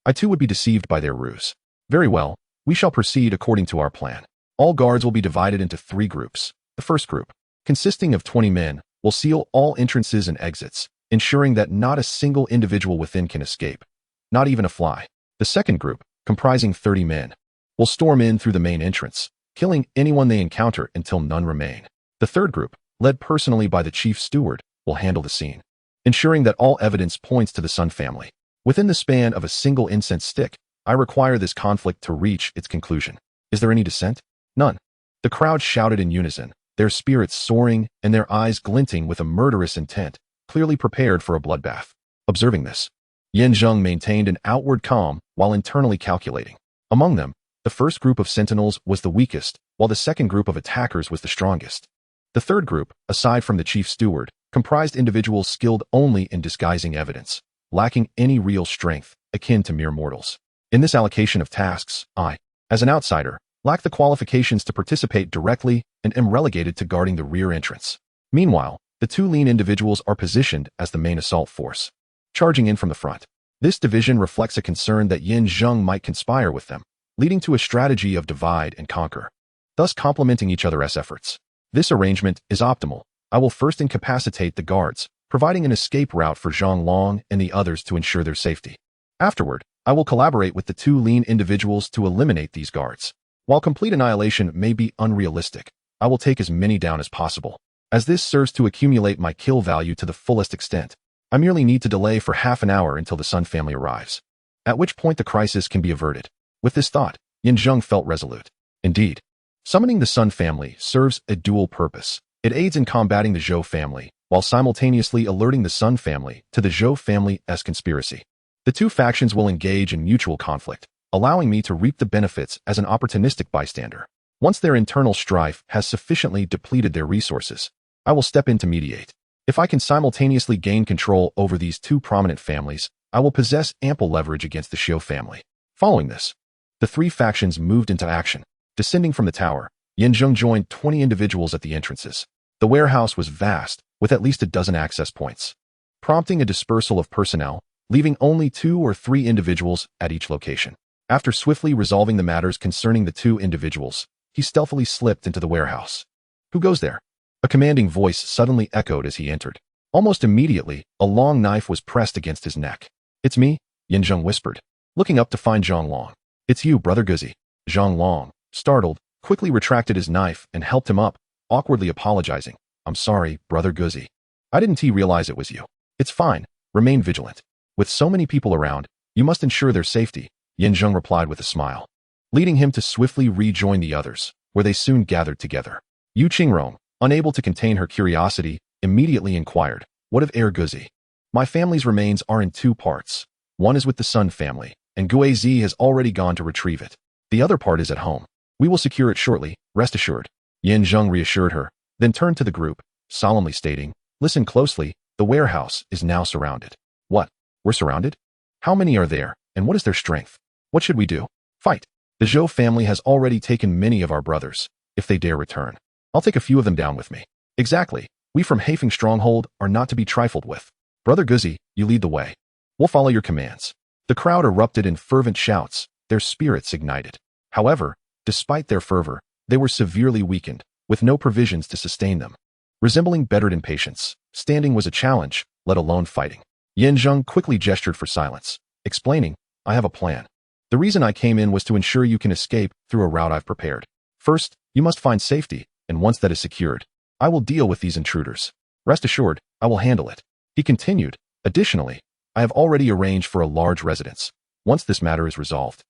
I too would be deceived by their ruse. Very well, we shall proceed according to our plan. All guards will be divided into 3 groups. The first group, consisting of 20 men, will seal all entrances and exits, ensuring that not a single individual within can escape, not even a fly. The second group, comprising 30 men, will storm in through the main entrance, killing anyone they encounter until none remain. The third group, led personally by the chief steward, will handle the scene, ensuring that all evidence points to the Sun family. Within the span of a single incense stick, I require this conflict to reach its conclusion. Is there any dissent? None. The crowd shouted in unison, their spirits soaring and their eyes glinting with a murderous intent, clearly prepared for a bloodbath. Observing this, Zheng maintained an outward calm while internally calculating. Among them, the first group of sentinels was the weakest, while the second group of attackers was the strongest. The third group, aside from the chief steward, comprised individuals skilled only in disguising evidence, lacking any real strength, akin to mere mortals. In this allocation of tasks, I, as an outsider, lack the qualifications to participate directly and am relegated to guarding the rear entrance. Meanwhile, the two lean individuals are positioned as the main assault force, charging in from the front. This division reflects a concern that Zheng might conspire with them, leading to a strategy of divide and conquer, thus complementing each other's efforts. This arrangement is optimal. I will first incapacitate the guards, providing an escape route for Zhang and the others to ensure their safety. Afterward, I will collaborate with the two lean individuals to eliminate these guards. While complete annihilation may be unrealistic, I will take as many down as possible, as this serves to accumulate my kill value to the fullest extent. I merely need to delay for half an hour until the Sun family arrives, at which point the crisis can be averted. With this thought, Zheng felt resolute. Indeed, summoning the Sun family serves a dual purpose. It aids in combating the Zhou family, while simultaneously alerting the Sun family to the Zhou family's conspiracy. The two factions will engage in mutual conflict, allowing me to reap the benefits as an opportunistic bystander. Once their internal strife has sufficiently depleted their resources, I will step in to mediate. If I can simultaneously gain control over these two prominent families, I will possess ample leverage against the Zhou family. Following this, the three factions moved into action. Descending from the tower, Zheng joined 20 individuals at the entrances. The warehouse was vast, with at least a dozen access points, prompting a dispersal of personnel, leaving only 2 or 3 individuals at each location. After swiftly resolving the matters concerning the 2 individuals, he stealthily slipped into the warehouse. Who goes there? A commanding voice suddenly echoed as he entered. Almost immediately, a long knife was pressed against his neck. It's me, Zheng whispered, looking up to find Zhang. It's you, Brother Guzi. Zhang, startled, quickly retracted his knife and helped him up, awkwardly apologizing. I'm sorry, Brother Guzi. I didn't realize it was you. It's fine. Remain vigilant. With so many people around, you must ensure their safety, Zheng replied with a smile, leading him to swiftly rejoin the others, where they soon gathered together. Yu Qingrong, unable to contain her curiosity, immediately inquired, what of Guzi? My family's remains are in 2 parts. One is with the Sun family, and Guzi has already gone to retrieve it. The other part is at home. We will secure it shortly, rest assured. Zheng reassured her, then turned to the group, solemnly stating, listen closely, the warehouse is now surrounded. What? We're surrounded? How many are there, and what is their strength? What should we do? Fight. The Zhou family has already taken many of our brothers. If they dare return, I'll take a few of them down with me. Exactly. We from Haifeng Stronghold are not to be trifled with. Brother Guzi, you lead the way. We'll follow your commands. The crowd erupted in fervent shouts, their spirits ignited. However, despite their fervor, they were severely weakened, with no provisions to sustain them. Resembling bettered impatience, standing was a challenge, let alone fighting. Zheng quickly gestured for silence, explaining, I have a plan. The reason I came in was to ensure you can escape through a route I've prepared. First, you must find safety, and once that is secured, I will deal with these intruders. Rest assured, I will handle it. He continued, additionally, I have already arranged for a large residence. Once this matter is resolved,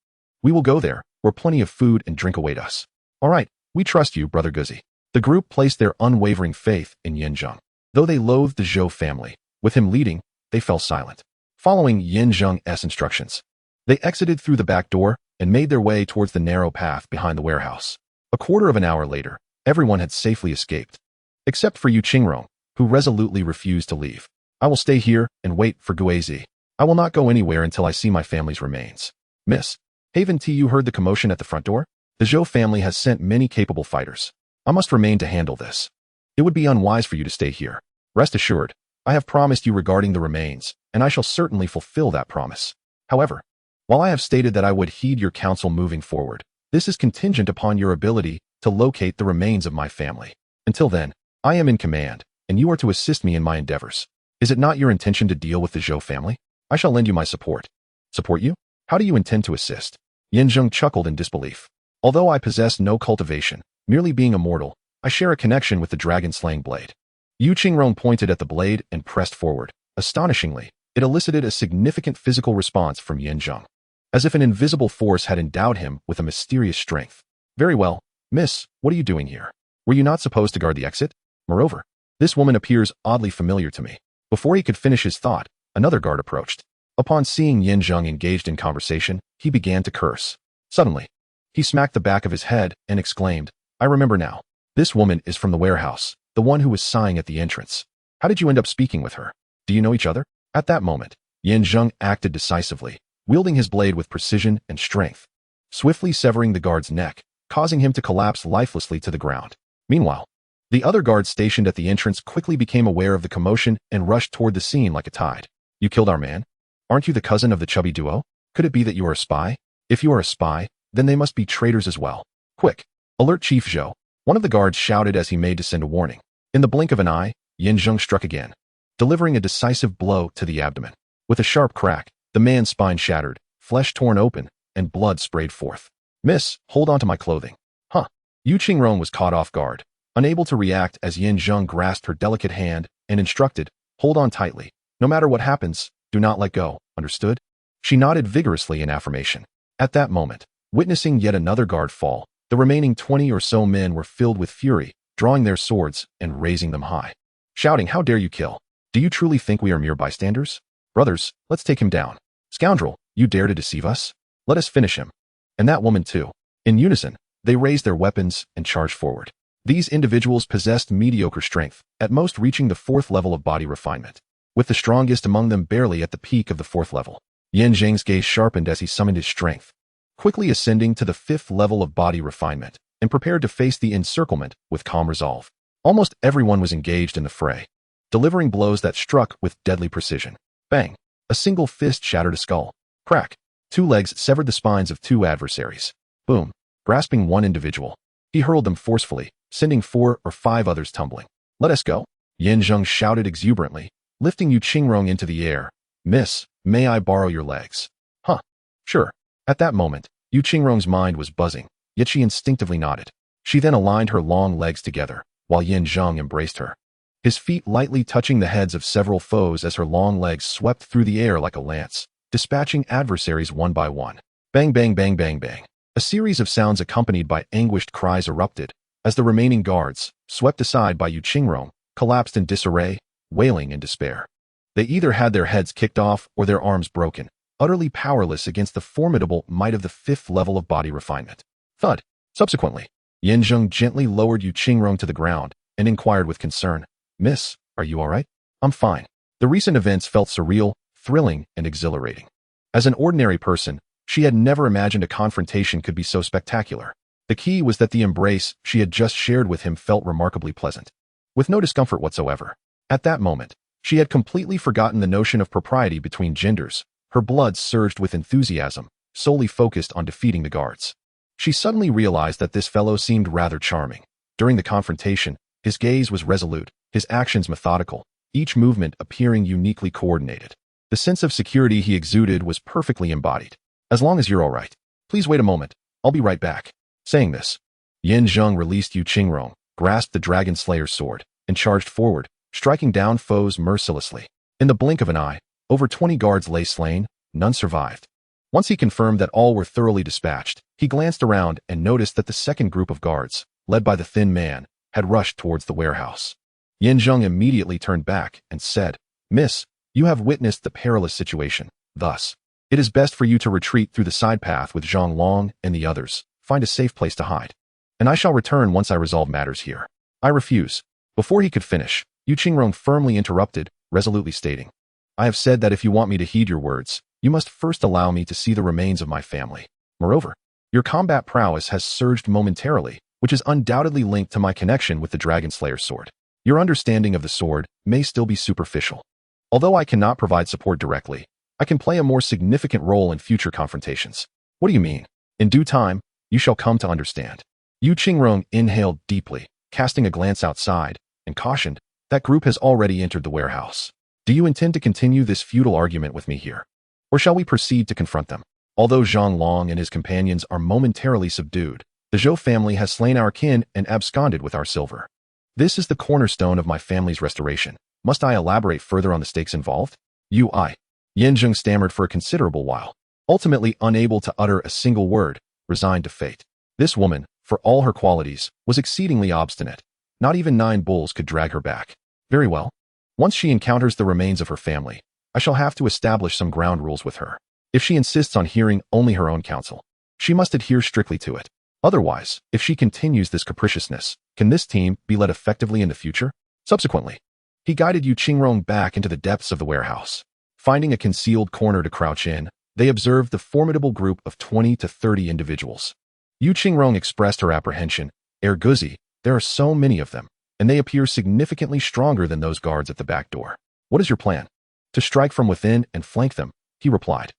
we will go there, where plenty of food and drink await us. All right, we trust you, Brother Guzi. The group placed their unwavering faith in Zheng. Though they loathed the Zhou family, with him leading, they fell silent. Following Zheng's instructions, they exited through the back door and made their way towards the narrow path behind the warehouse. A quarter of an hour later, everyone had safely escaped, except for Yu Qingrong, who resolutely refused to leave. I will stay here and wait for Guzi. I will not go anywhere until I see my family's remains. Miss, haven't you heard the commotion at the front door? The Zhou family has sent many capable fighters. I must remain to handle this. It would be unwise for you to stay here. Rest assured, I have promised you regarding the remains, and I shall certainly fulfill that promise. However, while I have stated that I would heed your counsel moving forward, this is contingent upon your ability to locate the remains of my family. Until then, I am in command, and you are to assist me in my endeavors. Is it not your intention to deal with the Zhou family? I shall lend you my support. Support you? How do you intend to assist? Zheng chuckled in disbelief. Although I possess no cultivation, merely being immortal, I share a connection with the dragon-slaying blade. Yu Qingrong pointed at the blade and pressed forward. Astonishingly, it elicited a significant physical response from Yin Zheng, as if an invisible force had endowed him with a mysterious strength. Very well, miss, what are you doing here? Were you not supposed to guard the exit? Moreover, this woman appears oddly familiar to me. Before he could finish his thought, another guard approached. Upon seeing Yin Zheng engaged in conversation, he began to curse. Suddenly, he smacked the back of his head and exclaimed, I remember now. This woman is from the warehouse, the one who was sighing at the entrance. How did you end up speaking with her? Do you know each other? At that moment, Yin Zheng acted decisively, wielding his blade with precision and strength, swiftly severing the guard's neck, causing him to collapse lifelessly to the ground. Meanwhile, the other guards stationed at the entrance quickly became aware of the commotion and rushed toward the scene like a tide. You killed our man? Aren't you the cousin of the chubby duo? Could it be that you are a spy? If you are a spy, then they must be traitors as well. Quick! Alert Chief Zhou! One of the guards shouted as he made to send a warning. In the blink of an eye, Yin Zheng struck again, delivering a decisive blow to the abdomen. With a sharp crack, the man's spine shattered, flesh torn open, and blood sprayed forth. Miss, hold on to my clothing. Huh. Yu Qingrong was caught off guard, unable to react as Yin Zheng grasped her delicate hand and instructed, hold on tightly. No matter what happens, do not let go, understood? She nodded vigorously in affirmation. At that moment, witnessing yet another guard fall, the remaining 20 or so men were filled with fury, drawing their swords and raising them high, shouting, how dare you kill? Do you truly think we are mere bystanders? Brothers, let's take him down. Scoundrel, you dare to deceive us? Let us finish him. And that woman too. In unison, they raised their weapons and charged forward. These individuals possessed mediocre strength, at most reaching the 4th level of body refinement, with the strongest among them barely at the peak of the 4th level. Yin Zheng's gaze sharpened as he summoned his strength, quickly ascending to the 5th level of body refinement, and prepared to face the encirclement with calm resolve. Almost everyone was engaged in the fray, delivering blows that struck with deadly precision. Bang! A single fist shattered a skull. Crack! 2 legs severed the spines of 2 adversaries. Boom! Grasping one individual, he hurled them forcefully, sending 4 or 5 others tumbling. Let us go! Yin Zheng shouted exuberantly, lifting Yu Qingrong into the air. Miss, may I borrow your legs? Huh. Sure. At that moment, Yu Qingrong's mind was buzzing, yet she instinctively nodded. She then aligned her long legs together, while Yin Zheng embraced her, his feet lightly touching the heads of several foes as her long legs swept through the air like a lance, dispatching adversaries one by one. Bang bang bang bang bang. A series of sounds accompanied by anguished cries erupted, as the remaining guards, swept aside by Yu Qingrong, collapsed in disarray, wailing in despair. They either had their heads kicked off or their arms broken, utterly powerless against the formidable might of the 5th level of body refinement. Thud. Subsequently, Yin Zheng gently lowered Yu Qingrong to the ground and inquired with concern, Miss, are you all right? I'm fine. The recent events felt surreal, thrilling, and exhilarating. As an ordinary person, she had never imagined a confrontation could be so spectacular. The key was that the embrace she had just shared with him felt remarkably pleasant, with no discomfort whatsoever. At that moment, she had completely forgotten the notion of propriety between genders. Her blood surged with enthusiasm, solely focused on defeating the guards. She suddenly realized that this fellow seemed rather charming. During the confrontation, his gaze was resolute, his actions methodical, each movement appearing uniquely coordinated. The sense of security he exuded was perfectly embodied. As long as you're all right. Please wait a moment. I'll be right back. Saying this, Yin Zheng released Yu Qingrong, grasped the Dragon Slayer's sword, and charged forward, striking down foes mercilessly. In the blink of an eye, over 20 guards lay slain, none survived. Once he confirmed that all were thoroughly dispatched, he glanced around and noticed that the second group of guards, led by the thin man, had rushed towards the warehouse. Yin Zheng immediately turned back and said, Miss, you have witnessed the perilous situation. Thus, it is best for you to retreat through the side path with Zhang Long and the others. Find a safe place to hide. And I shall return once I resolve matters here. I refuse. Before he could finish, Yu Qingrong firmly interrupted, resolutely stating, I have said that if you want me to heed your words, you must first allow me to see the remains of my family. Moreover, your combat prowess has surged momentarily, which is undoubtedly linked to my connection with the Dragon Slayer's sword. Your understanding of the sword may still be superficial. Although I cannot provide support directly, I can play a more significant role in future confrontations. What do you mean? In due time, you shall come to understand. Yu Qingrong inhaled deeply, casting a glance outside, and cautioned, that group has already entered the warehouse. Do you intend to continue this futile argument with me here? Or shall we proceed to confront them? Although Zhang Long and his companions are momentarily subdued, the Zhou family has slain our kin and absconded with our silver. This is the cornerstone of my family's restoration. Must I elaborate further on the stakes involved? Zheng stammered for a considerable while, ultimately unable to utter a single word, resigned to fate. This woman, for all her qualities, was exceedingly obstinate. Not even 9 bulls could drag her back. Very well. Once she encounters the remains of her family, I shall have to establish some ground rules with her. If she insists on hearing only her own counsel, she must adhere strictly to it. Otherwise, if she continues this capriciousness, can this team be led effectively in the future? Subsequently, he guided Yu Qingrong back into the depths of the warehouse. Finding a concealed corner to crouch in, they observed the formidable group of 20 to 30 individuals. Yu Qingrong expressed her apprehension. Guzi, there are so many of them, and they appear significantly stronger than those guards at the back door. What is your plan? To strike from within and flank them, he replied.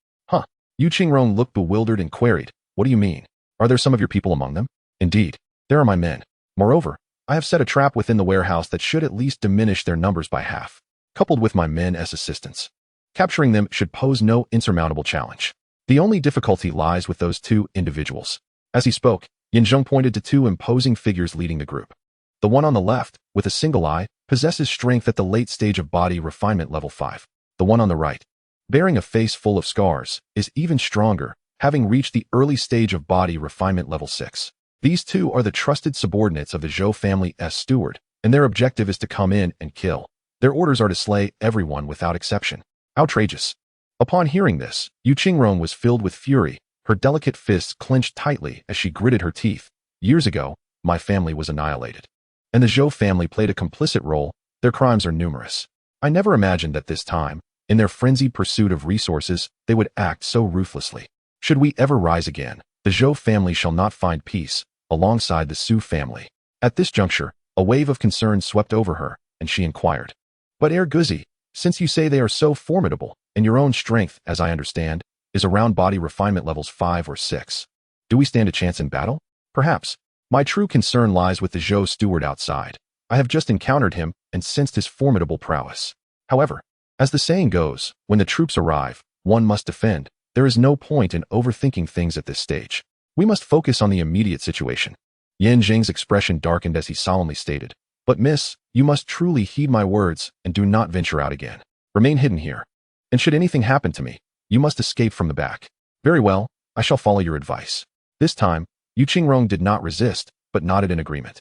Yu Qingrong looked bewildered and queried, what do you mean? Are there some of your people among them? Indeed, there are my men. Moreover, I have set a trap within the warehouse that should at least diminish their numbers by half, coupled with my men as assistants. Capturing them should pose no insurmountable challenge. The only difficulty lies with those 2 individuals. As he spoke, Zheng pointed to 2 imposing figures leading the group. The one on the left, with a single eye, possesses strength at the late stage of body refinement level 5. The one on the right, bearing a face full of scars, is even stronger, having reached the early stage of body refinement level 6. These 2 are the trusted subordinates of the Zhou family's steward, and their objective is to come in and kill. Their orders are to slay everyone without exception. Outrageous. Upon hearing this, Yu Qingrong was filled with fury, her delicate fists clenched tightly as she gritted her teeth. Years ago, my family was annihilated. And the Zhou family played a complicit role. Their crimes are numerous. I never imagined that this time, in their frenzied pursuit of resources, they would act so ruthlessly. Should we ever rise again, the Zhou family shall not find peace, alongside the Su family. At this juncture, a wave of concern swept over her, and she inquired. But Guzi, since you say they are so formidable, and your own strength, as I understand, is around body refinement levels 5 or 6, do we stand a chance in battle? Perhaps. My true concern lies with the Zhou steward outside. I have just encountered him and sensed his formidable prowess. However, as the saying goes, when the troops arrive, one must defend. There is no point in overthinking things at this stage. We must focus on the immediate situation. Zheng's expression darkened as he solemnly stated, but miss, you must truly heed my words and do not venture out again. Remain hidden here. And should anything happen to me, you must escape from the back. Very well, I shall follow your advice. This time, Yu Qingrong did not resist, but nodded in agreement.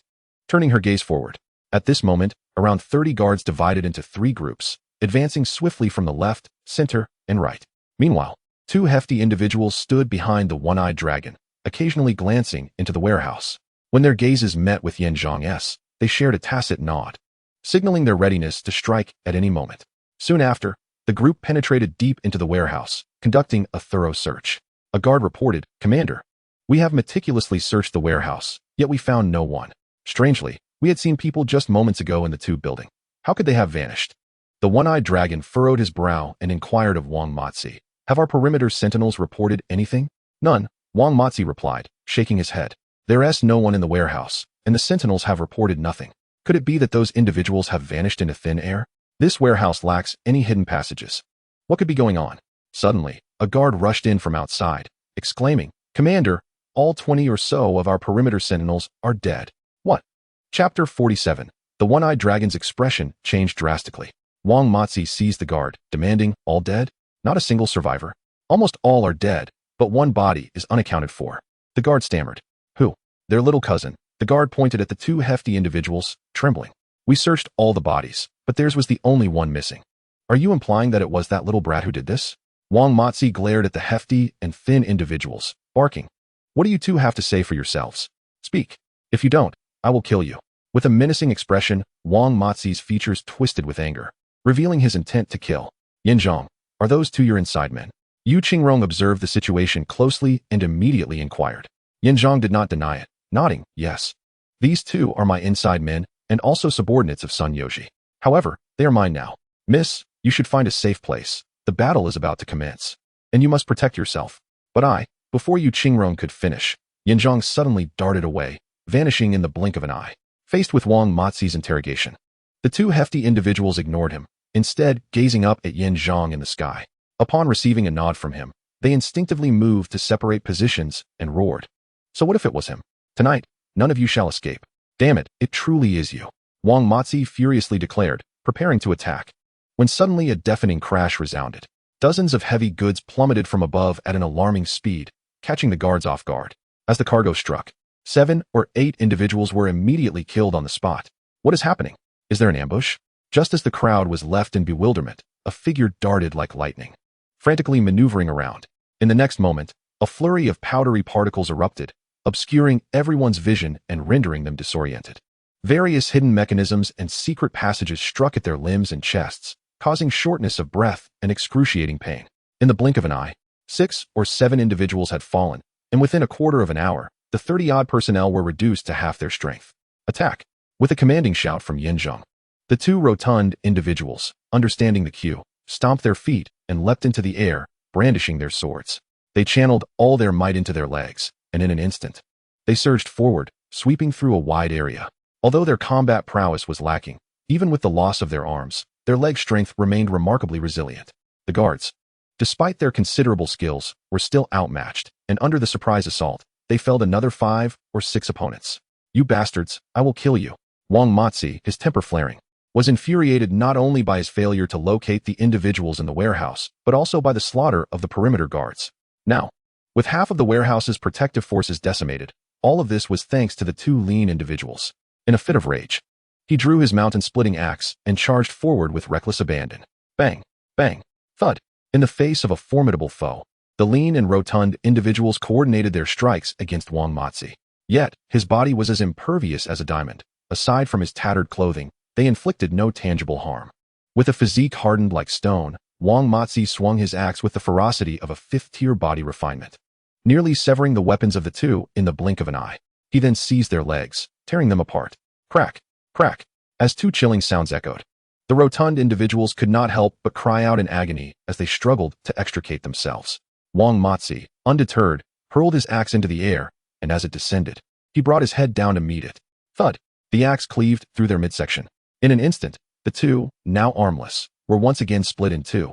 Turning her gaze forward. At this moment, around 30 guards divided into 3 groups, advancing swiftly from the left, center, and right. Meanwhile, 2 hefty individuals stood behind the one-eyed dragon, occasionally glancing into the warehouse. When their gazes met with Zheng's, they shared a tacit nod, signaling their readiness to strike at any moment. Soon after, the group penetrated deep into the warehouse, conducting a thorough search. A guard reported, Commander, we have meticulously searched the warehouse, yet we found no one. Strangely, we had seen people just moments ago in the tube building. How could they have vanished? The one-eyed dragon furrowed his brow and inquired of Wang Matzi, have our perimeter sentinels reported anything? None, Wang Matzi replied, shaking his head. There's no one in the warehouse, and the sentinels have reported nothing. Could it be that those individuals have vanished into thin air? This warehouse lacks any hidden passages. What could be going on? Suddenly, a guard rushed in from outside, exclaiming, Commander, all 20 or so of our perimeter sentinels are dead. What? Chapter 47. The one-eyed dragon's expression changed drastically. Wang Matzi seized the guard, demanding, all dead? Not a single survivor. Almost all are dead, but one body is unaccounted for. The guard stammered. Who? Their little cousin. The guard pointed at the 2 hefty individuals, trembling. We searched all the bodies, but theirs was the only one missing. Are you implying that it was that little brat who did this? Wang Matzi glared at the hefty and thin individuals, barking. What do you 2 have to say for yourselves? Speak. If you don't, I will kill you. With a menacing expression, Wang Matzi's features twisted with anger, revealing his intent to kill. Zheng, are those 2 your inside men? Yu Qingrong observed the situation closely and immediately inquired. Zheng did not deny it, nodding, yes. These 2 are my inside men and also subordinates of Sun Yoji. However, they are mine now. Miss, you should find a safe place. The battle is about to commence, and you must protect yourself. But before Yu Qingrong could finish, Zheng suddenly darted away, vanishing in the blink of an eye. Faced with Wang Matzi's interrogation, the 2 hefty individuals ignored him, instead gazing up at Zheng in the sky. Upon receiving a nod from him, they instinctively moved to separate positions and roared. So what if it was him? Tonight, none of you shall escape. Damn it, it truly is you. Wang Matzi furiously declared, preparing to attack. When suddenly a deafening crash resounded. Dozens of heavy goods plummeted from above at an alarming speed, catching the guards off guard. As the cargo struck, 7 or 8 individuals were immediately killed on the spot. What is happening? Is there an ambush? Just as the crowd was left in bewilderment, a figure darted like lightning, frantically maneuvering around. In the next moment, a flurry of powdery particles erupted, obscuring everyone's vision and rendering them disoriented. Various hidden mechanisms and secret passages struck at their limbs and chests, causing shortness of breath and excruciating pain. In the blink of an eye, 6 or 7 individuals had fallen, and within a quarter of an hour, the 30-odd personnel were reduced to half their strength. Attack! With a commanding shout from Zheng. The 2 rotund individuals, understanding the cue, stomped their feet and leapt into the air, brandishing their swords. They channeled all their might into their legs, and in an instant, they surged forward, sweeping through a wide area. Although their combat prowess was lacking, even with the loss of their arms, their leg strength remained remarkably resilient. The guards, despite their considerable skills, were still outmatched, and under the surprise assault, they felled another 5 or 6 opponents. You bastards, I will kill you. Wang Matzi, his temper flaring, was infuriated not only by his failure to locate the individuals in the warehouse, but also by the slaughter of the perimeter guards. Now, with half of the warehouse's protective forces decimated, all of this was thanks to the 2 lean individuals. In a fit of rage, he drew his mountain-splitting axe and charged forward with reckless abandon. Bang! Bang! Thud! In the face of a formidable foe, the lean and rotund individuals coordinated their strikes against Wang Matzi. Yet, his body was as impervious as a diamond. Aside from his tattered clothing, they inflicted no tangible harm. With a physique hardened like stone, Wang Matzi swung his axe with the ferocity of a 5th-tier body refinement, nearly severing the weapons of the 2 in the blink of an eye. He then seized their legs, tearing them apart. Crack! Crack! As 2 chilling sounds echoed. The rotund individuals could not help but cry out in agony as they struggled to extricate themselves. Wang Matzi, undeterred, hurled his axe into the air, and as it descended, he brought his head down to meet it. Thud! The axe cleaved through their midsection. In an instant, the 2, now armless, were once again split in 2.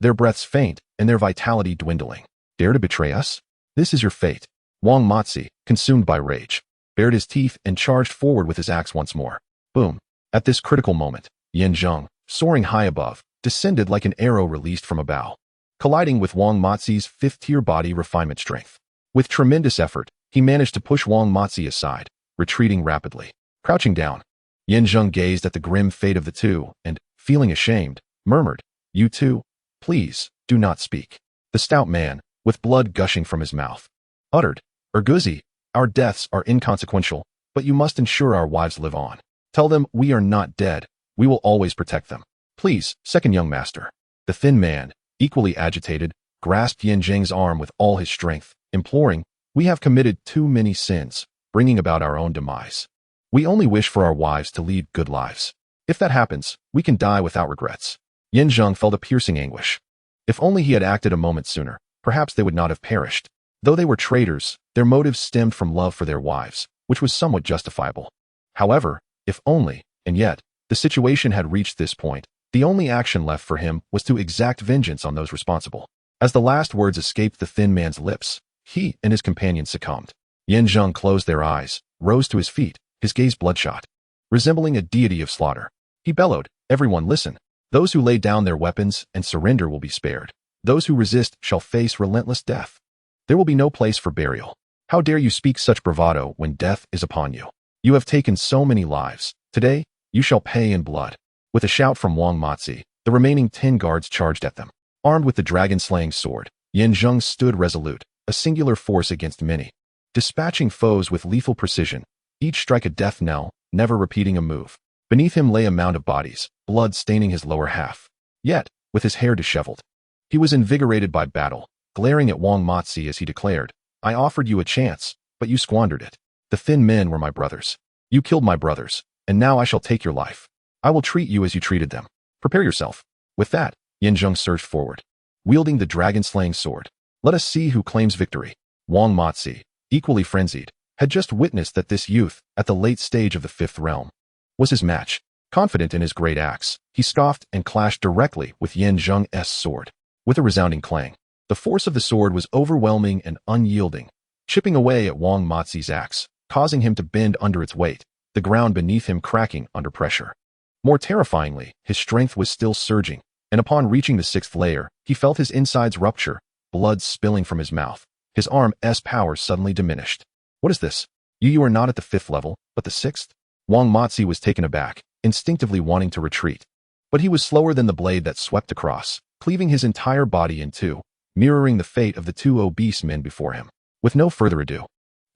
Their breaths faint and their vitality dwindling. Dare to betray us? This is your fate. Wang Matzi, consumed by rage, bared his teeth and charged forward with his axe once more. Boom! At this critical moment, Zheng, soaring high above, descended like an arrow released from a bow, colliding with Wang Matzi's 5th-tier body refinement strength. With tremendous effort, he managed to push Wang Matzi aside, retreating rapidly. Crouching down, Zheng gazed at the grim fate of the 2 and, feeling ashamed, murmured, "You 2, please, do not speak." The stout man, with blood gushing from his mouth, uttered, "Urguzi, our deaths are inconsequential, but you must ensure our wives live on. Tell them we are not dead, we will always protect them. Please, second young master." The thin man, equally agitated, grasped Zheng's arm with all his strength, imploring, "We have committed too many sins, bringing about our own demise. We only wish for our wives to lead good lives. If that happens, we can die without regrets." Zheng felt a piercing anguish. If only he had acted a moment sooner, perhaps they would not have perished. Though they were traitors, their motives stemmed from love for their wives, which was somewhat justifiable. However, if only, and yet, the situation had reached this point, the only action left for him was to exact vengeance on those responsible. As the last words escaped the thin man's lips, he and his companion succumbed. Zheng closed their eyes, rose to his feet, his gaze bloodshot. Resembling a deity of slaughter, he bellowed, "Everyone listen. Those who lay down their weapons and surrender will be spared. Those who resist shall face relentless death. There will be no place for burial. How dare you speak such bravado when death is upon you? You have taken so many lives. Today, you shall pay in blood." With a shout from Wang Matzi, the remaining 10 guards charged at them. Armed with the dragon-slaying sword, Zheng stood resolute, a singular force against many, dispatching foes with lethal precision, each strike a death knell, never repeating a move. Beneath him lay a mound of bodies, blood staining his lower half. Yet, with his hair disheveled, he was invigorated by battle, glaring at Wang Matzi as he declared, "I offered you a chance, but you squandered it. The thin men were my brothers. You killed my brothers, and now I shall take your life. I will treat you as you treated them. Prepare yourself." With that, Zheng surged forward, wielding the dragon-slaying sword. Let us see who claims victory. Wang Matzi, equally frenzied, had just witnessed that this youth, at the late stage of the 5th realm, was his match. Confident in his great axe, he scoffed and clashed directly with Zheng's sword. With a resounding clang, the force of the sword was overwhelming and unyielding, chipping away at Wang Matzi's axe, causing him to bend under its weight. the ground beneath him cracking under pressure. More terrifyingly, his strength was still surging, and upon reaching the 6th layer, he felt his insides rupture, blood spilling from his mouth. His arm's power suddenly diminished. What is this? You are not at the 5th level, but the 6th? Wang Matzi was taken aback, instinctively wanting to retreat. But he was slower than the blade that swept across, cleaving his entire body in two, mirroring the fate of the 2 obese men before him. With no further ado,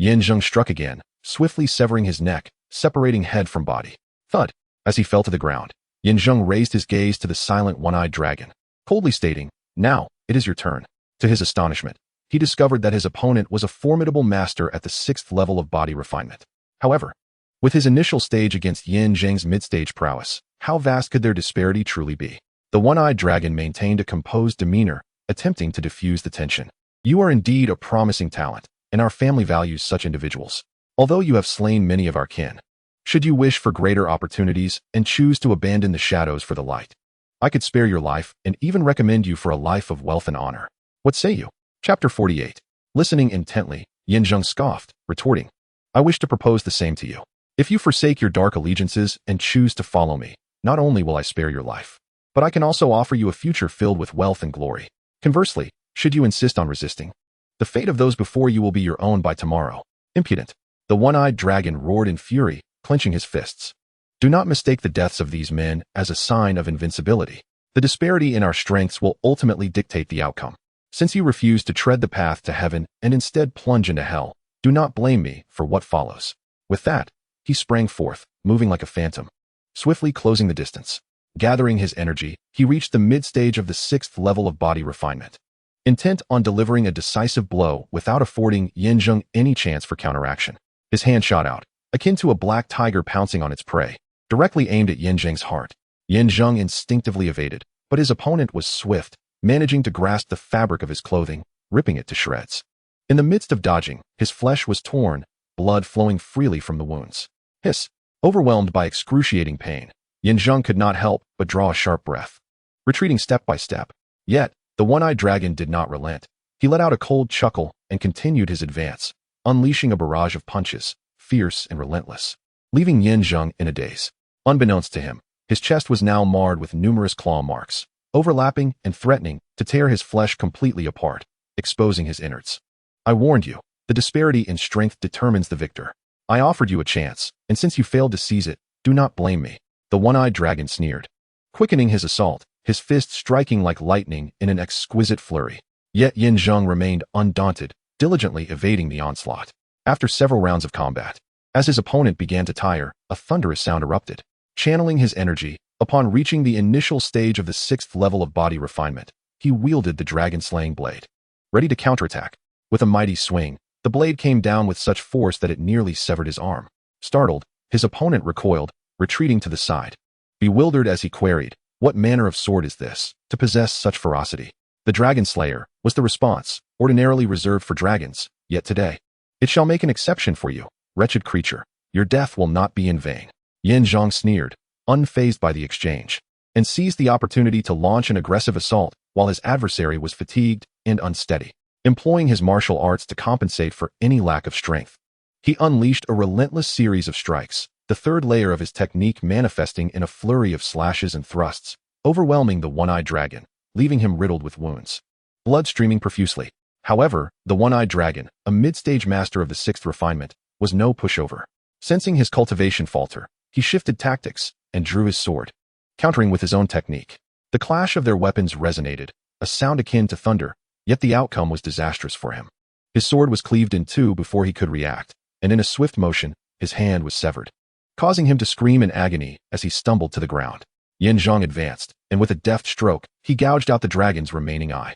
Zheng struck again, swiftly severing his neck, separating head from body. Thud! As he fell to the ground, Zheng raised his gaze to the silent one-eyed dragon, coldly stating, "Now, it is your turn." To his astonishment, he discovered that his opponent was a formidable master at the 6th level of body refinement. However, with his initial stage against Zheng's mid-stage prowess, how vast could their disparity truly be? The one-eyed dragon maintained a composed demeanor, attempting to diffuse the tension. "You are indeed a promising talent, and our family values such individuals. Although you have slain many of our kin, should you wish for greater opportunities and choose to abandon the shadows for the light, I could spare your life and even recommend you for a life of wealth and honor. What say you?" Chapter 48. Listening intently, Zheng scoffed, retorting, "I wish to propose the same to you. If you forsake your dark allegiances and choose to follow me, not only will I spare your life, but I can also offer you a future filled with wealth and glory. Conversely, should you insist on resisting, the fate of those before you will be your own by tomorrow." Impudent! The one-eyed dragon roared in fury, clenching his fists. "Do not mistake the deaths of these men as a sign of invincibility. The disparity in our strengths will ultimately dictate the outcome. Since you refuse to tread the path to heaven and instead plunge into hell, do not blame me for what follows." With that, he sprang forth, moving like a phantom, swiftly closing the distance. Gathering his energy, he reached the mid-stage of the 6th level of body refinement, intent on delivering a decisive blow without affording Zheng any chance for counteraction. His hand shot out, akin to a black tiger pouncing on its prey, directly aimed at Zheng's heart. Zheng instinctively evaded, but his opponent was swift, managing to grasp the fabric of his clothing, ripping it to shreds. In the midst of dodging, his flesh was torn, blood flowing freely from the wounds. Hiss! Overwhelmed by excruciating pain, Zheng could not help but draw a sharp breath, retreating step by step. Yet, the one-eyed dragon did not relent. He let out a cold chuckle and continued his advance, unleashing a barrage of punches, fierce and relentless, leaving Zheng in a daze. Unbeknownst to him, his chest was now marred with numerous claw marks, overlapping and threatening to tear his flesh completely apart, exposing his innards. "I warned you, the disparity in strength determines the victor. I offered you a chance, and since you failed to seize it, do not blame me." The one-eyed dragon sneered, quickening his assault, his fist striking like lightning in an exquisite flurry. Yet Zheng remained undaunted, diligently evading the onslaught. After several rounds of combat, as his opponent began to tire, a thunderous sound erupted. Channeling his energy, upon reaching the initial stage of the 6th level of body refinement, he wielded the dragon-slaying blade, ready to counterattack. With a mighty swing, the blade came down with such force that it nearly severed his arm. Startled, his opponent recoiled, retreating to the side. Bewildered as he queried, "What manner of sword is this, to possess such ferocity?" "The Dragon Slayer," was the response, ordinarily reserved for dragons, yet today, "It shall make an exception for you, wretched creature. Your death will not be in vain." Zheng sneered, unfazed by the exchange, and seized the opportunity to launch an aggressive assault while his adversary was fatigued and unsteady. Employing his martial arts to compensate for any lack of strength, he unleashed a relentless series of strikes, the 3rd layer of his technique manifesting in a flurry of slashes and thrusts, overwhelming the one-eyed dragon, leaving him riddled with wounds, blood streaming profusely. However, the one-eyed dragon, a mid-stage master of the 6th refinement, was no pushover. Sensing his cultivation falter, he shifted tactics and drew his sword, countering with his own technique. The clash of their weapons resonated, a sound akin to thunder, yet the outcome was disastrous for him. His sword was cleaved in two before he could react, and in a swift motion, his hand was severed, causing him to scream in agony as he stumbled to the ground. Zheng advanced, and with a deft stroke, he gouged out the dragon's remaining eye.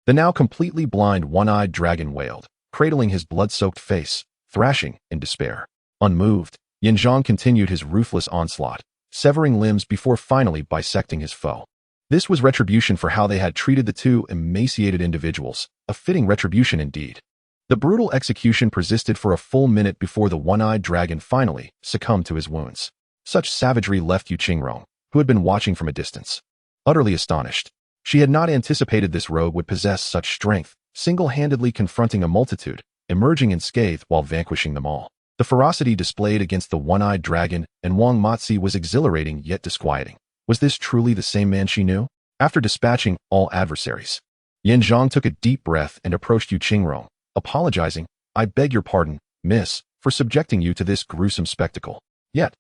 The now completely blind one-eyed dragon wailed, cradling his blood-soaked face, thrashing in despair. Unmoved, Zheng continued his ruthless onslaught, severing limbs before finally bisecting his foe. This was retribution for how they had treated the two emaciated individuals, a fitting retribution indeed. The brutal execution persisted for a full minute before the one-eyed dragon finally succumbed to his wounds. Such savagery left Yu Qingrong, who had been watching from a distance, utterly astonished. She had not anticipated this rogue would possess such strength, single-handedly confronting a multitude, emerging unscathed while vanquishing them all. The ferocity displayed against the one-eyed dragon and Wang Matzi was exhilarating yet disquieting. Was this truly the same man she knew? After dispatching all adversaries, Yin Zhang took a deep breath and approached Yu Qingrong, apologizing. I beg your pardon, miss, for subjecting you to this gruesome spectacle. Yet,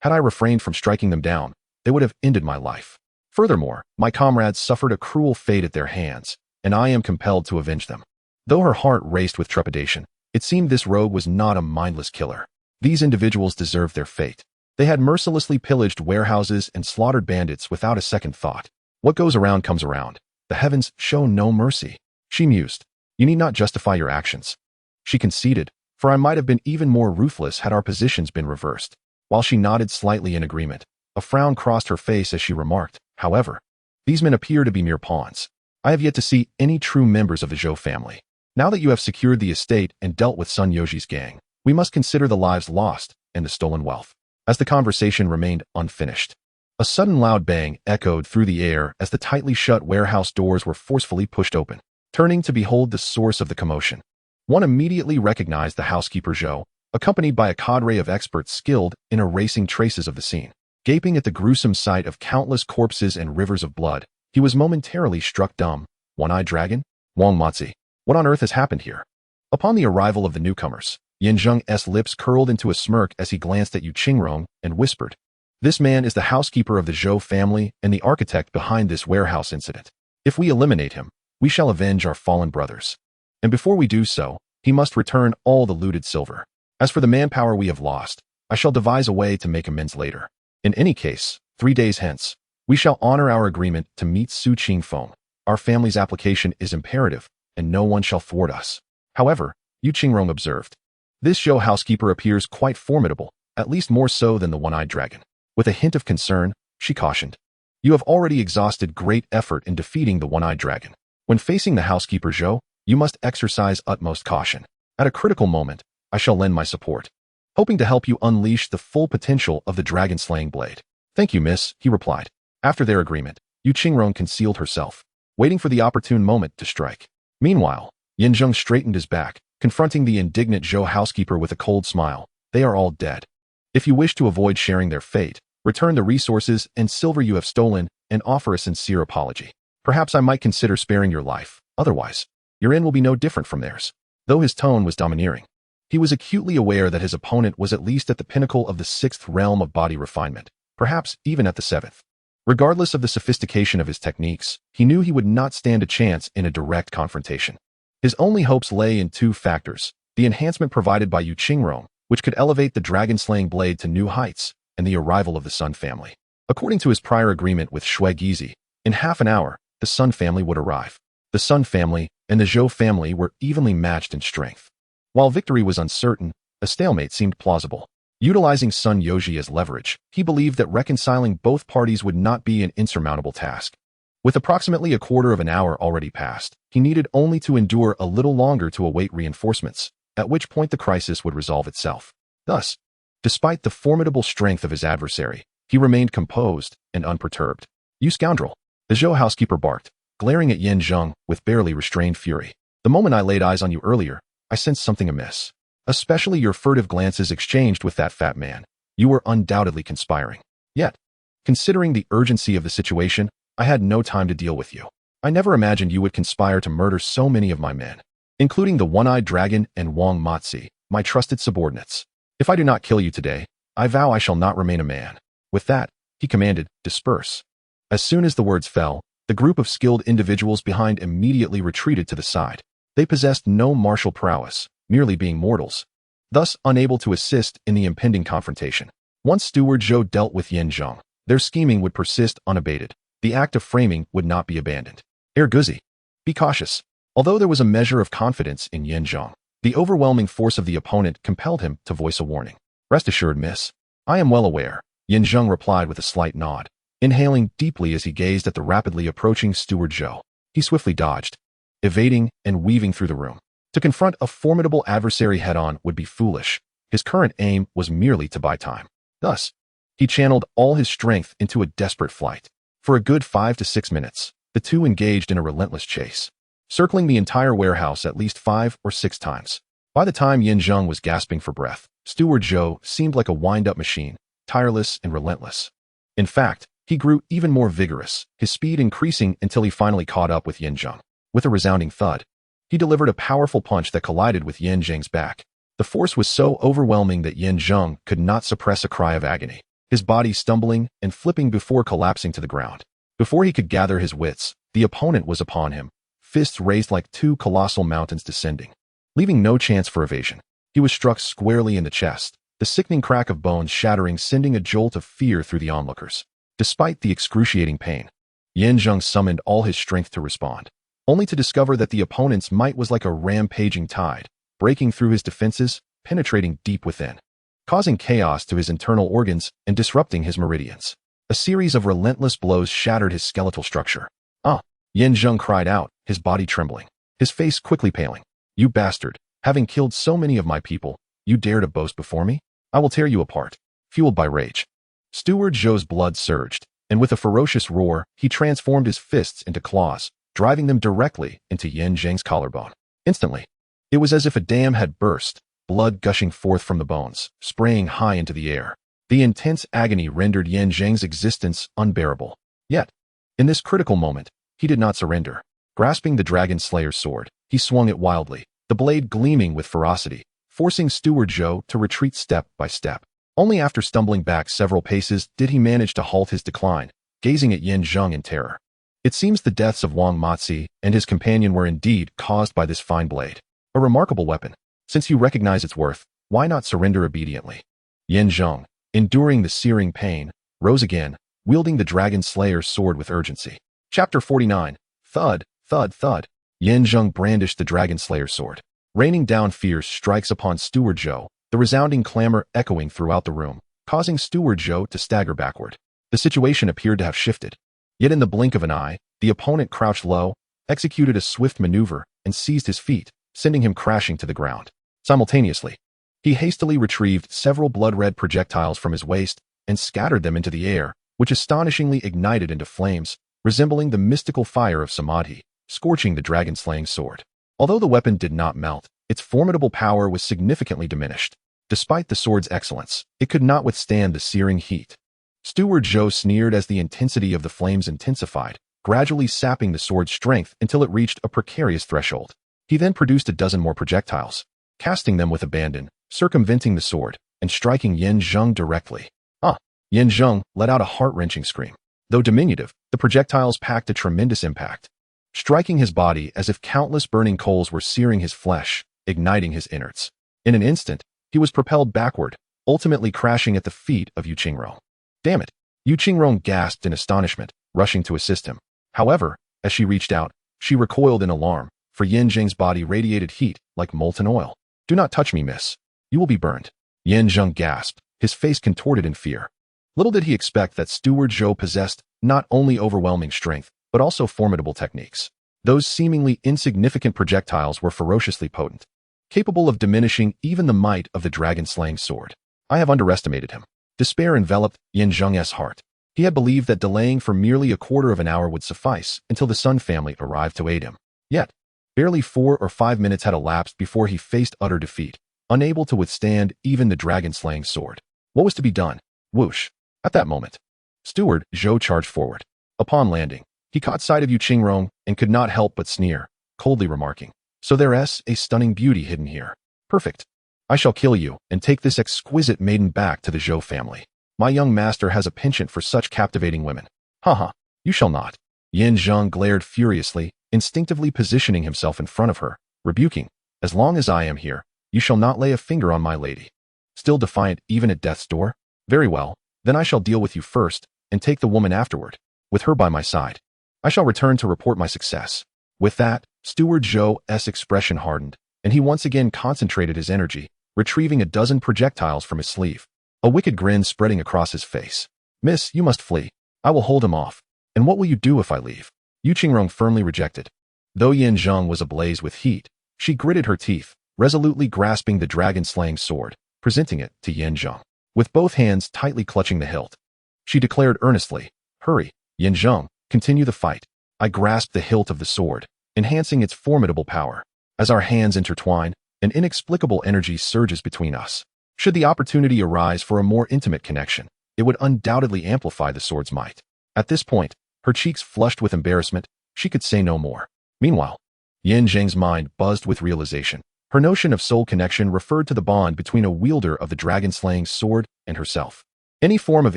had I refrained from striking them down, they would have ended my life. Furthermore, my comrades suffered a cruel fate at their hands, and I am compelled to avenge them. Though her heart raced with trepidation, it seemed this rogue was not a mindless killer. These individuals deserved their fate. They had mercilessly pillaged warehouses and slaughtered bandits without a second thought. What goes around comes around. The heavens show no mercy. She mused. You need not justify your actions. She conceded, for I might have been even more ruthless had our positions been reversed. While she nodded slightly in agreement, a frown crossed her face as she remarked, however, these men appear to be mere pawns. I have yet to see any true members of the Zhou family. Now that you have secured the estate and dealt with Sun Yoji's gang, we must consider the lives lost and the stolen wealth. As the conversation remained unfinished, a sudden loud bang echoed through the air as the tightly shut warehouse doors were forcefully pushed open. Turning to behold the source of the commotion, one immediately recognized the housekeeper Zhou, accompanied by a cadre of experts skilled in erasing traces of the scene. Gaping at the gruesome sight of countless corpses and rivers of blood, he was momentarily struck dumb. One-eyed dragon? Wang Matzi. What on earth has happened here? Upon the arrival of the newcomers, Yin Zheng's lips curled into a smirk as he glanced at Yu Qingrong and whispered, this man is the housekeeper of the Zhou family and the architect behind this warehouse incident. If we eliminate him, we shall avenge our fallen brothers. And before we do so, he must return all the looted silver. As for the manpower we have lost, I shall devise a way to make amends later. In any case, 3 days hence, we shall honor our agreement to meet Su Qingfeng. Our family's application is imperative, and no one shall thwart us. However, Yu Qingrong observed, this Zhou housekeeper appears quite formidable, at least more so than the one-eyed dragon. With a hint of concern, she cautioned, you have already exhausted great effort in defeating the one-eyed dragon. When facing the housekeeper Zhou, you must exercise utmost caution. At a critical moment, I shall lend my support, hoping to help you unleash the full potential of the dragon-slaying blade. Thank you, miss, he replied. After their agreement, Yu Qingrong concealed herself, waiting for the opportune moment to strike. Meanwhile, Yin Zheng straightened his back, confronting the indignant Zhou housekeeper with a cold smile. They are all dead. If you wish to avoid sharing their fate, return the resources and silver you have stolen and offer a sincere apology. Perhaps I might consider sparing your life. Otherwise, your end will be no different from theirs. Though his tone was domineering, he was acutely aware that his opponent was at least at the pinnacle of the 6th realm of body refinement, perhaps even at the 7th. Regardless of the sophistication of his techniques, he knew he would not stand a chance in a direct confrontation. His only hopes lay in 2 factors, the enhancement provided by Yu Qingrong, which could elevate the dragon-slaying blade to new heights, and the arrival of the Sun family. According to his prior agreement with Shui Gizi, in half an hour, the Sun family would arrive. The Sun family and the Zhou family were evenly matched in strength. While victory was uncertain, a stalemate seemed plausible. Utilizing Sun Yoji as leverage, he believed that reconciling both parties would not be an insurmountable task. With approximately a quarter of an hour already passed, he needed only to endure a little longer to await reinforcements, at which point the crisis would resolve itself. Thus, despite the formidable strength of his adversary, he remained composed and unperturbed. You scoundrel! The Zhou housekeeper barked, glaring at Yin Zheng with barely restrained fury. The moment I laid eyes on you earlier, I sensed something amiss. Especially your furtive glances exchanged with that fat man. You were undoubtedly conspiring. Yet, considering the urgency of the situation, I had no time to deal with you. I never imagined you would conspire to murder so many of my men, including the one-eyed dragon and Wang Matzi, my trusted subordinates. If I do not kill you today, I vow I shall not remain a man. With that, he commanded, disperse. As soon as the words fell, the group of skilled individuals behind immediately retreated to the side. They possessed no martial prowess, merely being mortals, thus unable to assist in the impending confrontation. Once Steward Zhou dealt with Yin Zheng, their scheming would persist unabated. The act of framing would not be abandoned. Guzi, be cautious. Although there was a measure of confidence in Yin Zheng, the overwhelming force of the opponent compelled him to voice a warning. Rest assured, miss. I am well aware, Yin Zheng replied with a slight nod, inhaling deeply as he gazed at the rapidly approaching Steward Zhou. He swiftly dodged, evading and weaving through the room. To confront a formidable adversary head-on would be foolish. His current aim was merely to buy time. Thus, he channeled all his strength into a desperate flight. For a good 5 to 6 minutes, the two engaged in a relentless chase, circling the entire warehouse at least 5 or 6 times. By the time Yin Zheng was gasping for breath, Steward Zhou seemed like a wind-up machine, tireless and relentless. In fact, he grew even more vigorous, his speed increasing until he finally caught up with Yin Zheng. With a resounding thud, he delivered a powerful punch that collided with Yin Zheng's back. The force was so overwhelming that Yin Zheng could not suppress a cry of agony, his body stumbling and flipping before collapsing to the ground. Before he could gather his wits, the opponent was upon him, fists raised like two colossal mountains descending. Leaving no chance for evasion, he was struck squarely in the chest, the sickening crack of bones shattering, sending a jolt of fear through the onlookers. Despite the excruciating pain, Yin Zheng summoned all his strength to respond, only to discover that the opponent's might was like a rampaging tide, breaking through his defenses, penetrating deep within, causing chaos to his internal organs and disrupting his meridians. A series of relentless blows shattered his skeletal structure. "Ah!" Yin Zheng cried out, his body trembling, his face quickly paling. "You bastard! Having killed so many of my people, you dare to boast before me? I will tear you apart." Fueled by rage, Steward Zhou's blood surged, and with a ferocious roar, he transformed his fists into claws, driving them directly into Yin Zheng's collarbone. Instantly, it was as if a dam had burst, blood gushing forth from the bones, spraying high into the air. The intense agony rendered Yin Zheng's existence unbearable. Yet, in this critical moment, he did not surrender. Grasping the Dragon Slayer's sword, he swung it wildly, the blade gleaming with ferocity, forcing Steward Zhou to retreat step by step. Only after stumbling back several paces did he manage to halt his decline, gazing at Yin Zheng in terror. It seems the deaths of Wang Matzi and his companion were indeed caused by this fine blade. A remarkable weapon. Since you recognize its worth, why not surrender obediently? Yin Zheng, enduring the searing pain, rose again, wielding the Dragon Slayer's sword with urgency. Chapter 49. Thud, thud, thud. Yin Zheng brandished the Dragon Slayer's sword, raining down fierce strikes upon Steward Zhou, the resounding clamor echoing throughout the room, causing Steward Zhou to stagger backward. The situation appeared to have shifted. Yet in the blink of an eye, the opponent crouched low, executed a swift maneuver, and seized his feet, sending him crashing to the ground. Simultaneously, he hastily retrieved several blood-red projectiles from his waist and scattered them into the air, which astonishingly ignited into flames, resembling the mystical fire of Samadhi, scorching the dragon-slaying sword. Although the weapon did not melt, its formidable power was significantly diminished. Despite the sword's excellence, it could not withstand the searing heat. Steward Zhou sneered as the intensity of the flames intensified, gradually sapping the sword's strength until it reached a precarious threshold. He then produced a dozen more projectiles, casting them with abandon, circumventing the sword, and striking Yin Zheng directly. "Ah!" Yin Zheng let out a heart-wrenching scream. Though diminutive, the projectiles packed a tremendous impact, striking his body as if countless burning coals were searing his flesh, igniting his innards. In an instant, he was propelled backward, ultimately crashing at the feet of Yu Qingrong. "Damn it!" Yu Qingrong gasped in astonishment, rushing to assist him. However, as she reached out, she recoiled in alarm, for Yin Zheng's body radiated heat like molten oil. "Do not touch me, miss. You will be burned." Yin Zheng gasped, his face contorted in fear. Little did he expect that Steward Zhou possessed not only overwhelming strength, but also formidable techniques. Those seemingly insignificant projectiles were ferociously potent, capable of diminishing even the might of the dragon-slaying sword. I have underestimated him. Despair enveloped Yin Zheng's heart. He had believed that delaying for merely a quarter of an hour would suffice until the Sun family arrived to aid him. Yet, barely 4 or 5 minutes had elapsed before he faced utter defeat, unable to withstand even the dragon-slaying sword. What was to be done? Whoosh! At that moment, Steward Zhou charged forward. Upon landing, he caught sight of Yu Qingrong and could not help but sneer, coldly remarking, "So there's a stunning beauty hidden here. Perfect. I shall kill you and take this exquisite maiden back to the Zhou family. My young master has a penchant for such captivating women." "Haha, you shall not." Yin Zheng glared furiously, instinctively positioning himself in front of her, rebuking, "As long as I am here, you shall not lay a finger on my lady." Still defiant even at death's door? "Very well, then I shall deal with you first, and take the woman afterward. With her by my side, I shall return to report my success." With that, Steward Zhou's expression hardened, and he once again concentrated his energy, retrieving a dozen projectiles from his sleeve, a wicked grin spreading across his face. "Miss, you must flee. I will hold him off. And what will you do if I leave?" Yu Qingrong firmly rejected. Though Yin Zheng was ablaze with heat, she gritted her teeth, resolutely grasping the dragon-slaying sword, presenting it to Yin Zheng. With both hands tightly clutching the hilt, she declared earnestly, "Hurry, Yin Zheng, continue the fight." I grasped the hilt of the sword, enhancing its formidable power. As our hands intertwine, an inexplicable energy surges between us. Should the opportunity arise for a more intimate connection, it would undoubtedly amplify the sword's might. At this point, her cheeks flushed with embarrassment, she could say no more. Meanwhile, Zheng's mind buzzed with realization. Her notion of soul connection referred to the bond between a wielder of the dragon-slaying sword and herself. Any form of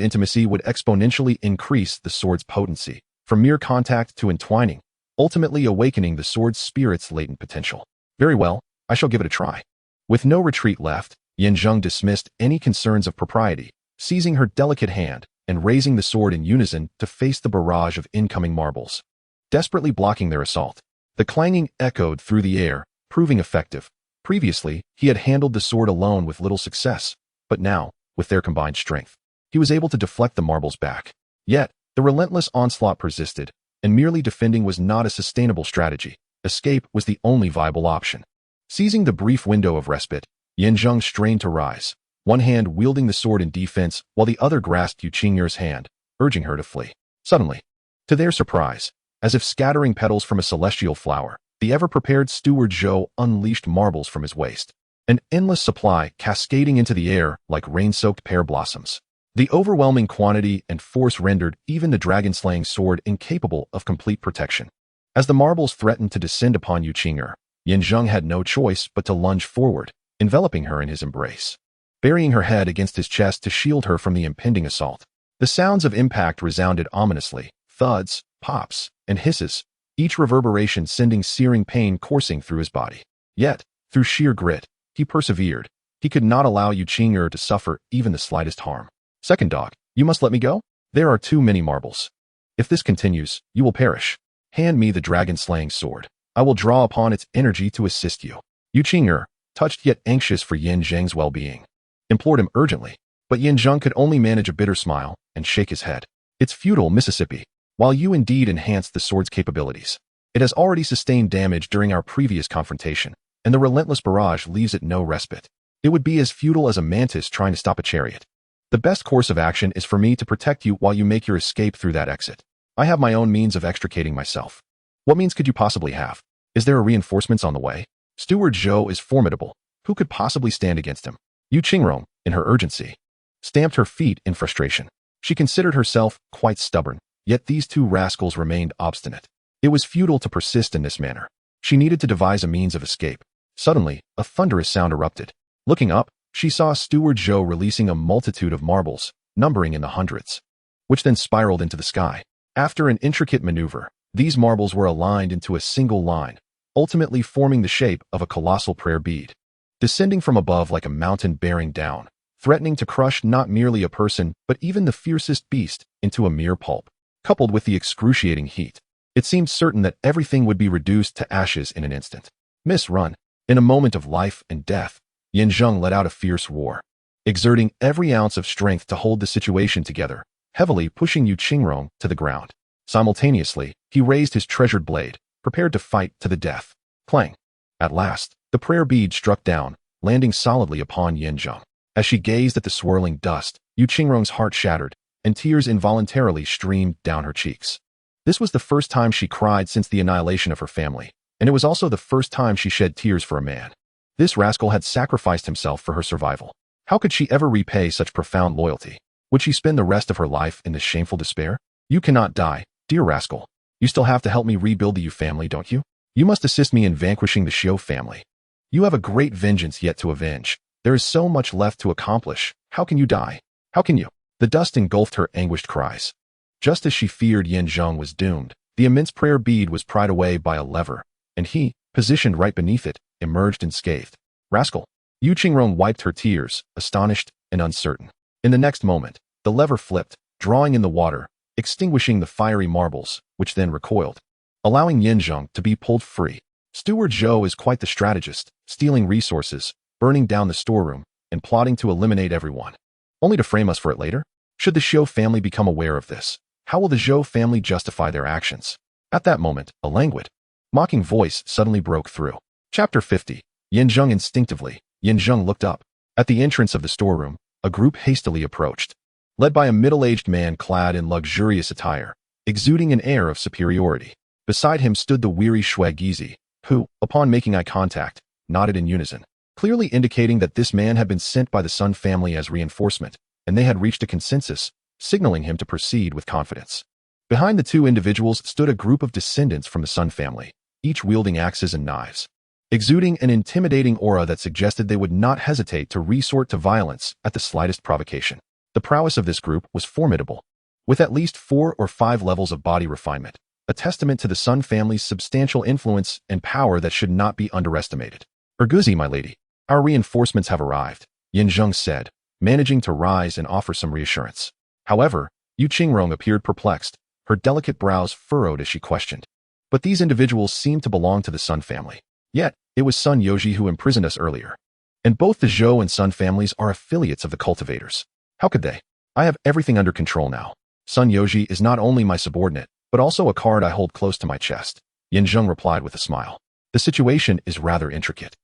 intimacy would exponentially increase the sword's potency, from mere contact to entwining, ultimately awakening the sword's spirit's latent potential. Very well, I shall give it a try. With no retreat left, Zheng dismissed any concerns of propriety, seizing her delicate hand and raising the sword in unison to face the barrage of incoming marbles. Desperately blocking their assault, the clanging echoed through the air, proving effective. Previously, he had handled the sword alone with little success, but now, with their combined strength, he was able to deflect the marbles back. Yet, the relentless onslaught persisted, and merely defending was not a sustainable strategy. Escape was the only viable option. Seizing the brief window of respite, Zheng strained to rise, one hand wielding the sword in defense while the other grasped Yuqing'er's hand, urging her to flee. Suddenly, to their surprise, as if scattering petals from a celestial flower, the ever-prepared steward Zhou unleashed marbles from his waist, an endless supply cascading into the air like rain-soaked pear blossoms. The overwhelming quantity and force rendered even the dragon-slaying sword incapable of complete protection. As the marbles threatened to descend upon Yuqing'er, Zheng had no choice but to lunge forward, enveloping her in his embrace, burying her head against his chest to shield her from the impending assault. The sounds of impact resounded ominously, thuds, pops, and hisses, each reverberation sending searing pain coursing through his body. Yet, through sheer grit, he persevered. He could not allow Yuqing'er to suffer even the slightest harm. Second dog, you must let me go? There are too many marbles. If this continues, you will perish. Hand me the dragon-slaying sword. I will draw upon its energy to assist you. Yuqing'er, touched yet anxious for Zheng's well-being, implored him urgently, but Zheng could only manage a bitter smile and shake his head. It's futile, Mississippi. While you indeed enhanced the sword's capabilities, it has already sustained damage during our previous confrontation, and the relentless barrage leaves it no respite. It would be as futile as a mantis trying to stop a chariot. The best course of action is for me to protect you while you make your escape through that exit. I have my own means of extricating myself. What means could you possibly have? Is there a reinforcements on the way? Steward Zhou is formidable. Who could possibly stand against him? Yuqing'er, in her urgency, stamped her feet in frustration. She considered herself quite stubborn, yet these two rascals remained obstinate. It was futile to persist in this manner. She needed to devise a means of escape. Suddenly, a thunderous sound erupted. Looking up, she saw Steward Zhou releasing a multitude of marbles, numbering in the hundreds, which then spiraled into the sky. After an intricate maneuver, these marbles were aligned into a single line, ultimately forming the shape of a colossal prayer bead, descending from above like a mountain bearing down, threatening to crush not merely a person but even the fiercest beast into a mere pulp. Coupled with the excruciating heat, it seemed certain that everything would be reduced to ashes in an instant. Miss Run. In a moment of life and death, Zheng let out a fierce roar, exerting every ounce of strength to hold the situation together, heavily pushing Yuqing'er to the ground. Simultaneously, he raised his treasured blade, prepared to fight to the death. Clang. At last, the prayer bead struck down, landing solidly upon Zheng. As she gazed at the swirling dust, Yuqing'er's heart shattered, and tears involuntarily streamed down her cheeks. This was the first time she cried since the annihilation of her family, and it was also the first time she shed tears for a man. This rascal had sacrificed himself for her survival. How could she ever repay such profound loyalty? Would she spend the rest of her life in this shameful despair? You cannot die, dear rascal. You still have to help me rebuild the Yu family, don't you? You must assist me in vanquishing the Xiu family. You have a great vengeance yet to avenge. There is so much left to accomplish. How can you die? How can you? The dust engulfed her anguished cries. Just as she feared Zheng was doomed, the immense prayer bead was pried away by a lever, and he, positioned right beneath it, emerged unscathed. Rascal! Yuqing'er wiped her tears, astonished and uncertain. In the next moment, the lever flipped, drawing in the water, extinguishing the fiery marbles, which then recoiled, allowing Zheng to be pulled free. Steward Zhou is quite the strategist, stealing resources, burning down the storeroom, and plotting to eliminate everyone. Only to frame us for it later? Should the Xiu family become aware of this, how will the Zhou family justify their actions? At that moment, a languid, mocking voice suddenly broke through. Chapter 50. Zheng instinctively. Zheng looked up. At the entrance of the storeroom, a group hastily approached, led by a middle-aged man clad in luxurious attire, exuding an air of superiority. Beside him stood the weary Shuai Gizi, who, upon making eye contact, nodded in unison. clearly indicating that this man had been sent by the Sun family as reinforcement, and they had reached a consensus, signaling him to proceed with confidence. Behind the two individuals stood a group of descendants from the Sun family, each wielding axes and knives, exuding an intimidating aura that suggested they would not hesitate to resort to violence at the slightest provocation. The prowess of this group was formidable, with at least 4 or 5 levels of body refinement, a testament to the Sun family's substantial influence and power that should not be underestimated. "Erguzi, my lady, our reinforcements have arrived," Zheng said, managing to rise and offer some reassurance. However, Yu Qingrong appeared perplexed, her delicate brows furrowed as she questioned. "But these individuals seem to belong to the Sun family. Yet, it was Sun Yoji who imprisoned us earlier. And both the Zhou and Sun families are affiliates of the cultivators. How could they? I have everything under control now. Sun Yoji is not only my subordinate, but also a card I hold close to my chest," Zheng replied with a smile. "The situation is rather intricate,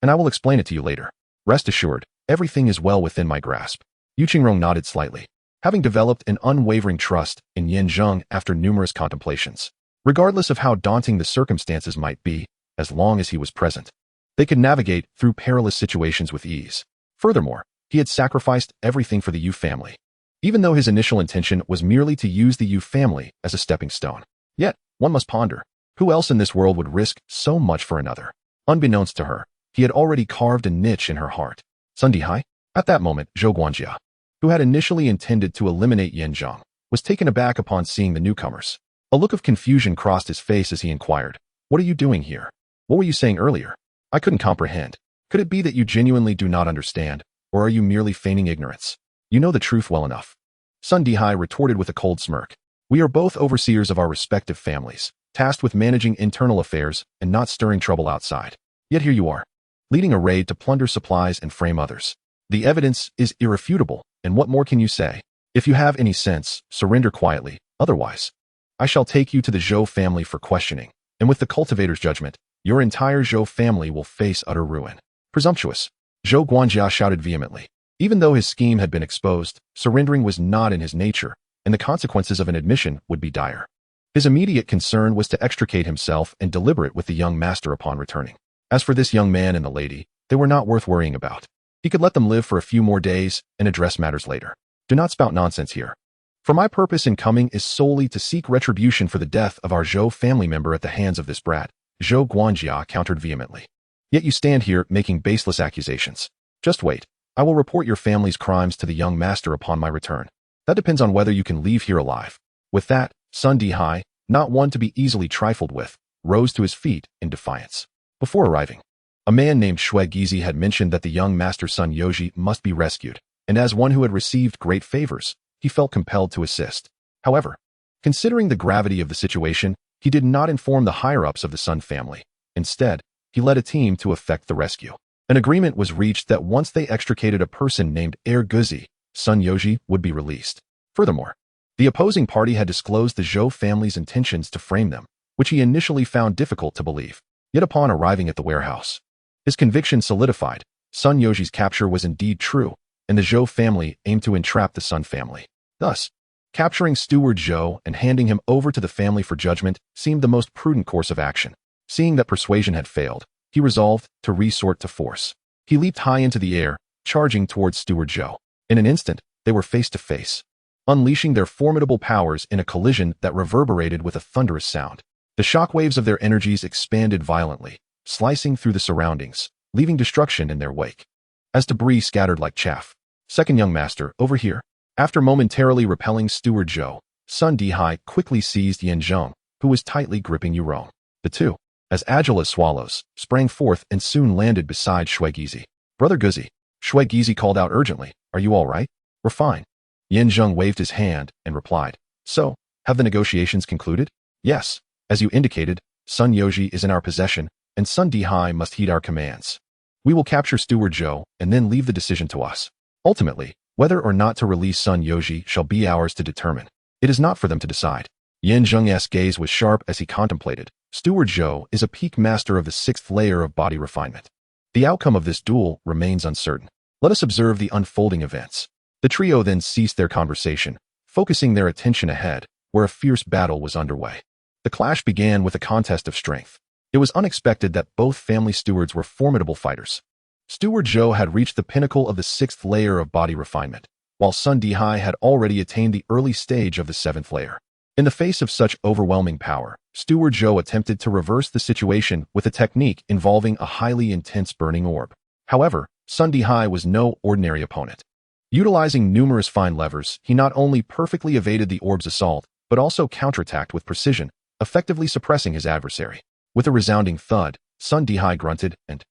and I will explain it to you later. Rest assured, everything is well within my grasp." Yu Qingrong nodded slightly, having developed an unwavering trust in Zheng after numerous contemplations. Regardless of how daunting the circumstances might be, as long as he was present, they could navigate through perilous situations with ease. Furthermore, he had sacrificed everything for the Yu family, even though his initial intention was merely to use the Yu family as a stepping stone. Yet, one must ponder, who else in this world would risk so much for another? Unbeknownst to her, he had already carved a niche in her heart. Sun Dihai? At that moment, Zhou Guanjia, who had initially intended to eliminate Zheng, was taken aback upon seeing the newcomers. A look of confusion crossed his face as he inquired, "What are you doing here? What were you saying earlier? I couldn't comprehend. Could it be that you genuinely do not understand, or are you merely feigning ignorance? You know the truth well enough." Sun Dihai retorted with a cold smirk. "We are both overseers of our respective families, tasked with managing internal affairs and not stirring trouble outside. Yet here you are, leading a raid to plunder supplies and frame others. The evidence is irrefutable, and what more can you say? If you have any sense, surrender quietly, otherwise, I shall take you to the Zhou family for questioning, and with the cultivator's judgment, your entire Zhou family will face utter ruin." "Presumptuous!" Zhou Guanjia shouted vehemently. Even though his scheme had been exposed, surrendering was not in his nature, and the consequences of an admission would be dire. His immediate concern was to extricate himself and deliberate with the young master upon returning. As for this young man and the lady, they were not worth worrying about. He could let them live for a few more days and address matters later. "Do not spout nonsense here. For my purpose in coming is solely to seek retribution for the death of our Zhou family member at the hands of this brat," Zhou Guanjia countered vehemently. "Yet you stand here making baseless accusations. Just wait. I will report your family's crimes to the young master upon my return. That depends on whether you can leave here alive." With that, Sun Dihai, not one to be easily trifled with, rose to his feet in defiance. Before arriving, a man named Shui Gizi had mentioned that the young master Sun Yoji must be rescued, and as one who had received great favors, he felt compelled to assist. However, considering the gravity of the situation, he did not inform the higher-ups of the Sun family. Instead, he led a team to effect the rescue. An agreement was reached that once they extricated a person named Erguzi, Sun Yoji would be released. Furthermore, the opposing party had disclosed the Zhou family's intentions to frame them, which he initially found difficult to believe. Yet upon arriving at the warehouse, his conviction solidified. Sun Yoji's capture was indeed true, and the Zhou family aimed to entrap the Sun family. Thus, capturing Steward Zhou and handing him over to the family for judgment seemed the most prudent course of action. Seeing that persuasion had failed, he resolved to resort to force. He leaped high into the air, charging towards Steward Zhou. In an instant, they were face to face, unleashing their formidable powers in a collision that reverberated with a thunderous sound. The shockwaves of their energies expanded violently, slicing through the surroundings, leaving destruction in their wake. As debris scattered like chaff. "Second young master, over here." After momentarily repelling Steward Zhou, Sun Dihai quickly seized Zheng, who was tightly gripping Yurong. The two, as agile as swallows, sprang forth and soon landed beside Shui Gizi. "Brother Guzi," Shui Gizi called out urgently, "are you all right?" "We're fine." Zheng waved his hand and replied, "So, have the negotiations concluded?" "Yes. As you indicated, Sun Yoji is in our possession, and Sun Dihai must heed our commands. We will capture Steward Zhou and then leave the decision to us. Ultimately, whether or not to release Sun Yoji shall be ours to determine. It is not for them to decide." Zheng's gaze was sharp as he contemplated. Steward Zhou is a peak master of the 6th layer of body refinement. The outcome of this duel remains uncertain. Let us observe the unfolding events. The trio then ceased their conversation, focusing their attention ahead, where a fierce battle was underway. The clash began with a contest of strength. It was unexpected that both family stewards were formidable fighters. Steward Zhou had reached the pinnacle of the 6th layer of body refinement, while Sun Dihai had already attained the early stage of the 7th layer. In the face of such overwhelming power, Steward Zhou attempted to reverse the situation with a technique involving a highly intense burning orb. However, Sun Dihai was no ordinary opponent. Utilizing numerous fine levers, he not only perfectly evaded the orb's assault, but also counterattacked with precision, effectively suppressing his adversary. With a resounding thud, Sun Dihai grunted and,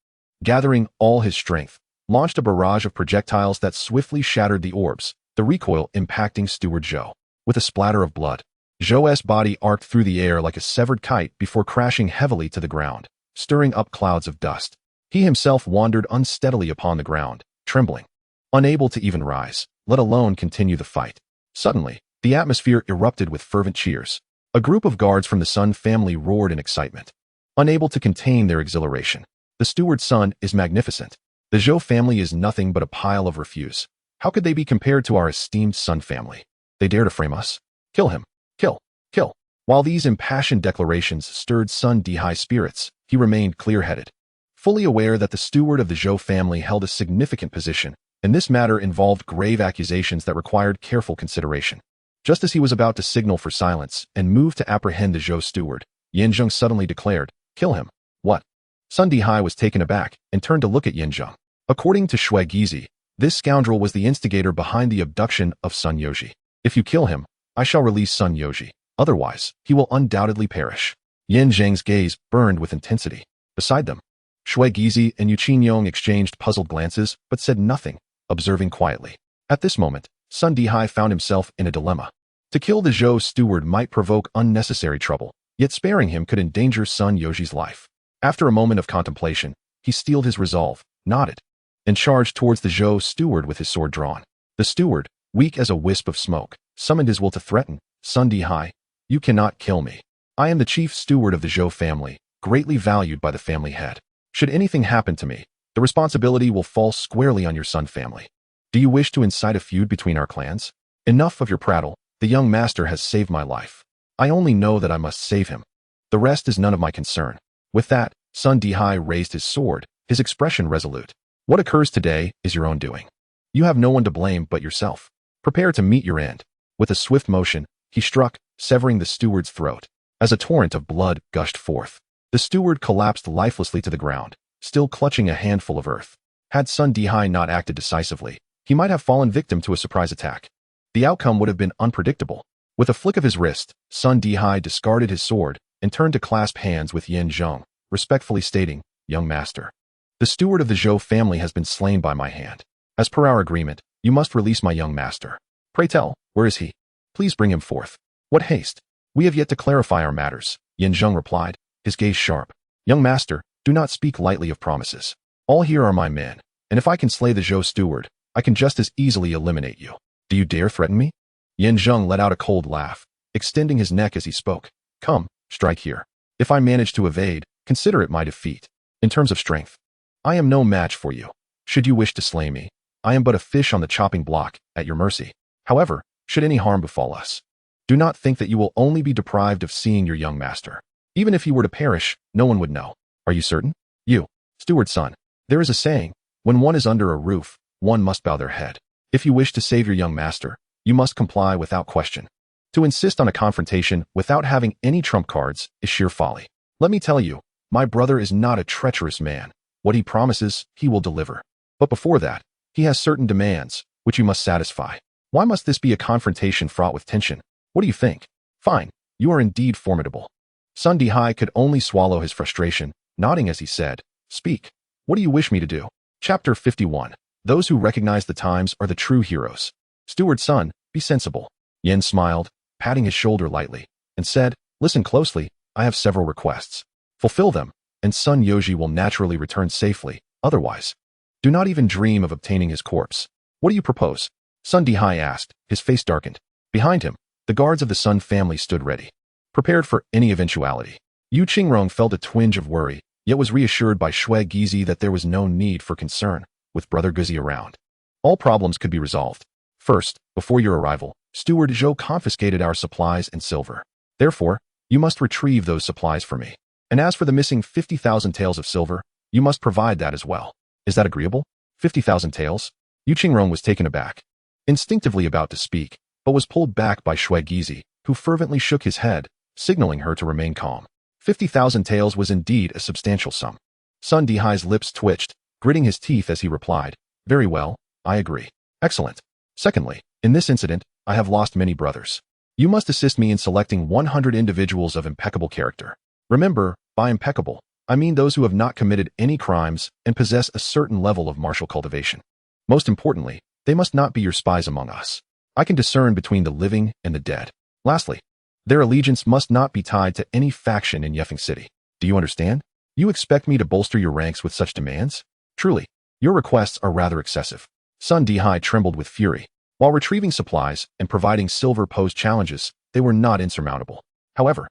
gathering all his strength, launched a barrage of projectiles that swiftly shattered the orbs, the recoil impacting Steward Zhou. With a splatter of blood, Zhou's body arced through the air like a severed kite before crashing heavily to the ground, stirring up clouds of dust. He himself wandered unsteadily upon the ground, trembling, unable to even rise, let alone continue the fight. Suddenly, the atmosphere erupted with fervent cheers. A group of guards from the Sun family roared in excitement, unable to contain their exhilaration. The steward's son is magnificent. The Zhou family is nothing but a pile of refuse. How could they be compared to our esteemed Sun family? They dare to frame us? Kill him. Kill. Kill. While these impassioned declarations stirred Sun Dihai's spirits, he remained clear-headed, fully aware that the steward of the Zhou family held a significant position, and this matter involved grave accusations that required careful consideration. Just as he was about to signal for silence and move to apprehend the Zhou steward, Zheng suddenly declared, "Kill him." What? Sun Dihai was taken aback and turned to look at Zheng. According to Shui Gizi, this scoundrel was the instigator behind the abduction of Sun Yoji. If you kill him, I shall release Sun Yoji. Otherwise, he will undoubtedly perish. Zheng's gaze burned with intensity. Beside them, Shui Gizi and Yu Qinyong exchanged puzzled glances but said nothing, observing quietly. At this moment, Sun Dihai found himself in a dilemma. To kill the Zhou steward might provoke unnecessary trouble, yet sparing him could endanger Sun Yoji's life. After a moment of contemplation, he steeled his resolve, nodded, and charged towards the Zhou steward with his sword drawn. The steward, weak as a wisp of smoke, summoned his will to threaten. Sun Dihai, you cannot kill me. I am the chief steward of the Zhou family, greatly valued by the family head. Should anything happen to me, the responsibility will fall squarely on your Sun family. Do you wish to incite a feud between our clans? Enough of your prattle. The young master has saved my life. I only know that I must save him. The rest is none of my concern. With that, Sun Dihai raised his sword, his expression resolute. What occurs today is your own doing. You have no one to blame but yourself. Prepare to meet your end. With a swift motion, he struck, severing the steward's throat. As a torrent of blood gushed forth, the steward collapsed lifelessly to the ground, still clutching a handful of earth. Had Sun Dihai not acted decisively, he might have fallen victim to a surprise attack. The outcome would have been unpredictable. With a flick of his wrist, Sun Dihai discarded his sword and turned to clasp hands with Zheng, respectfully stating, "Young master, the steward of the Zhou family has been slain by my hand. As per our agreement, you must release my young master. Pray tell, where is he? Please bring him forth." "What haste? We have yet to clarify our matters," Zheng replied, his gaze sharp. "Young master, do not speak lightly of promises. All here are my men, and if I can slay the Zhou steward, I can just as easily eliminate you. Do you dare threaten me?" Zheng let out a cold laugh, extending his neck as he spoke. "Come, strike here. If I manage to evade, consider it my defeat. In terms of strength, I am no match for you. Should you wish to slay me, I am but a fish on the chopping block, at your mercy. However, should any harm befall us, do not think that you will only be deprived of seeing your young master. Even if he were to perish, no one would know. Are you certain? You, steward's son. There is a saying, when one is under a roof, one must bow their head. If you wish to save your young master, you must comply without question. To insist on a confrontation without having any trump cards is sheer folly. Let me tell you, my brother is not a treacherous man. What he promises, he will deliver. But before that, he has certain demands, which you must satisfy. Why must this be a confrontation fraught with tension? What do you think? Fine, you are indeed formidable." Sun Dihai could only swallow his frustration, nodding as he said, "Speak. What do you wish me to do?" Chapter 51. Those who recognize the times are the true heroes. "Steward's son, be sensible." Yen smiled, patting his shoulder lightly, and said, "Listen closely, I have several requests. Fulfill them, and Sun Yoji will naturally return safely. Otherwise, do not even dream of obtaining his corpse." "What do you propose?" Sun Dihai asked, his face darkened. Behind him, the guards of the Sun family stood ready, prepared for any eventuality. Yu Qingrong felt a twinge of worry, yet was reassured by Shui Gizi that there was no need for concern, with Brother Guzi around. All problems could be resolved. "First, before your arrival, Steward Zhou confiscated our supplies and silver. Therefore, you must retrieve those supplies for me. And as for the missing 50,000 taels of silver, you must provide that as well." Is that agreeable? 50,000 taels? Yu Qingrong was taken aback, instinctively about to speak, but was pulled back by Shui Gizi, who fervently shook his head, signaling her to remain calm. 50,000 taels was indeed a substantial sum. Sun Dihai's lips twitched, gritting his teeth as he replied, "Very well, I agree. Excellent. Secondly, in this incident, I have lost many brothers. You must assist me in selecting 100 individuals of impeccable character. Remember, by impeccable, I mean those who have not committed any crimes and possess a certain level of martial cultivation. Most importantly, they must not be your spies among us. I can discern between the living and the dead. Lastly, their allegiance must not be tied to any faction in Yefeng City. Do you understand? You expect me to bolster your ranks with such demands? Truly, your requests are rather excessive." Sun Dihai trembled with fury. While retrieving supplies and providing silver posed challenges, they were not insurmountable. However,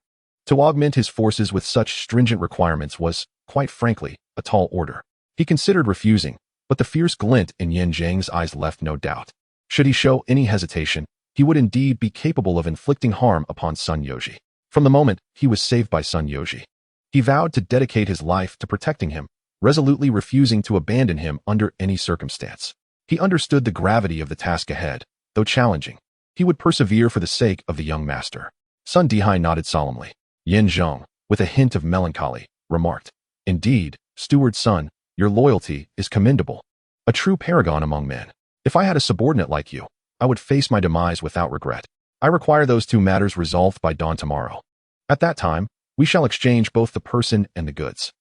to augment his forces with such stringent requirements was, quite frankly, a tall order. He considered refusing, but the fierce glint in Yin Zheng's eyes left no doubt. Should he show any hesitation, he would indeed be capable of inflicting harm upon Sun Yoji. From the moment he was saved by Sun Yoji, he vowed to dedicate his life to protecting him, resolutely refusing to abandon him under any circumstance. He understood the gravity of the task ahead, though challenging. He would persevere for the sake of the young master. Sun Dihai nodded solemnly. Yin Zheng, with a hint of melancholy, remarked, "Indeed, steward's son, your loyalty is commendable. A true paragon among men. If I had a subordinate like you, I would face my demise without regret. I require those two matters resolved by dawn tomorrow. At that time, we shall exchange both the person and the goods."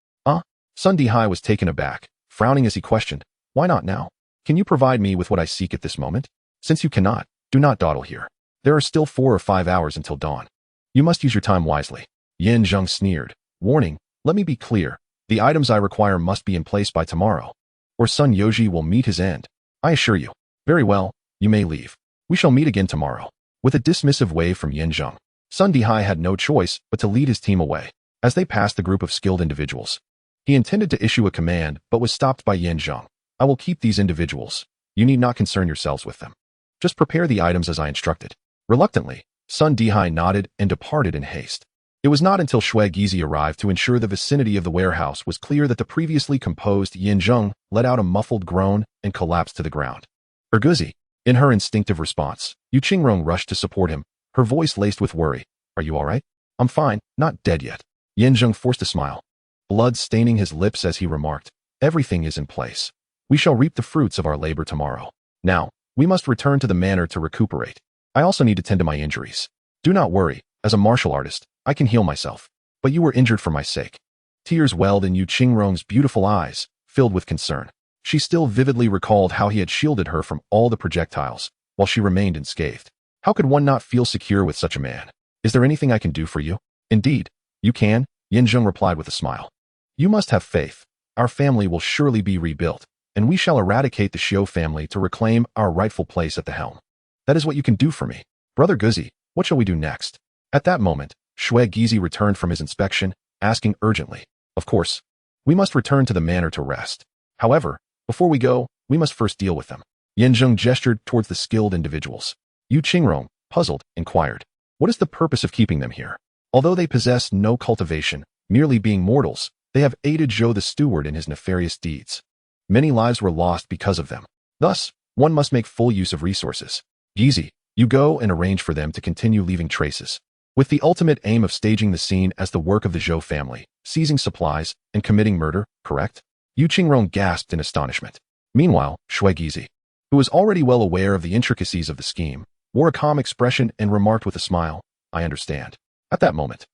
Sun Dihai was taken aback, frowning as he questioned, "Why not now? Can you provide me with what I seek at this moment? Since you cannot, do not dawdle here. There are still 4 or 5 hours until dawn. You must use your time wisely." Yin Zheng sneered, warning, "Let me be clear. The items I require must be in place by tomorrow, or Sun Yoji will meet his end. I assure you." "Very well, you may leave. We shall meet again tomorrow." With a dismissive wave from Yin Zheng, Sun Dihai had no choice but to lead his team away. As they passed the group of skilled individuals, he intended to issue a command but was stopped by Yin Zheng. "I will keep these individuals. You need not concern yourselves with them. Just prepare the items as I instructed." Reluctantly, Sun Dihai nodded and departed in haste. It was not until Shui Gizi arrived to ensure the vicinity of the warehouse was clear that the previously composed Yin Zheng let out a muffled groan and collapsed to the ground. "Erguzi." In her instinctive response, Yu Qingrong rushed to support him, her voice laced with worry. "Are you all right?" "I'm fine, not dead yet." Yin Zheng forced a smile, blood staining his lips as he remarked, "Everything is in place. We shall reap the fruits of our labor tomorrow. Now, we must return to the manor to recuperate. I also need to tend to my injuries. Do not worry, as a martial artist, I can heal myself. But you were injured for my sake." Tears welled in Yu Qingrong's beautiful eyes, filled with concern. She still vividly recalled how he had shielded her from all the projectiles, while she remained unscathed. How could one not feel secure with such a man? "Is there anything I can do for you?" "Indeed, you can," Yin Zheng replied with a smile. "You must have faith. Our family will surely be rebuilt, and we shall eradicate the Xiu family to reclaim our rightful place at the helm. That is what you can do for me. Brother Guzi, what shall we do next?" At that moment, Shui Gizi returned from his inspection, asking urgently, "Of course, we must return to the manor to rest. However, before we go, we must first deal with them." Yin Zheng gestured towards the skilled individuals. Yu Qingrong, puzzled, inquired, "What is the purpose of keeping them here?" Although they possess no cultivation, merely being mortals, they have aided Zhou the steward in his nefarious deeds. Many lives were lost because of them. Thus, one must make full use of resources. Gizi, you go and arrange for them to continue leaving traces, with the ultimate aim of staging the scene as the work of the Zhou family, seizing supplies, and committing murder, correct? Yu Qingrong gasped in astonishment. Meanwhile, Shui Gizi, who was already well aware of the intricacies of the scheme, wore a calm expression and remarked with a smile, "I understand." At that moment,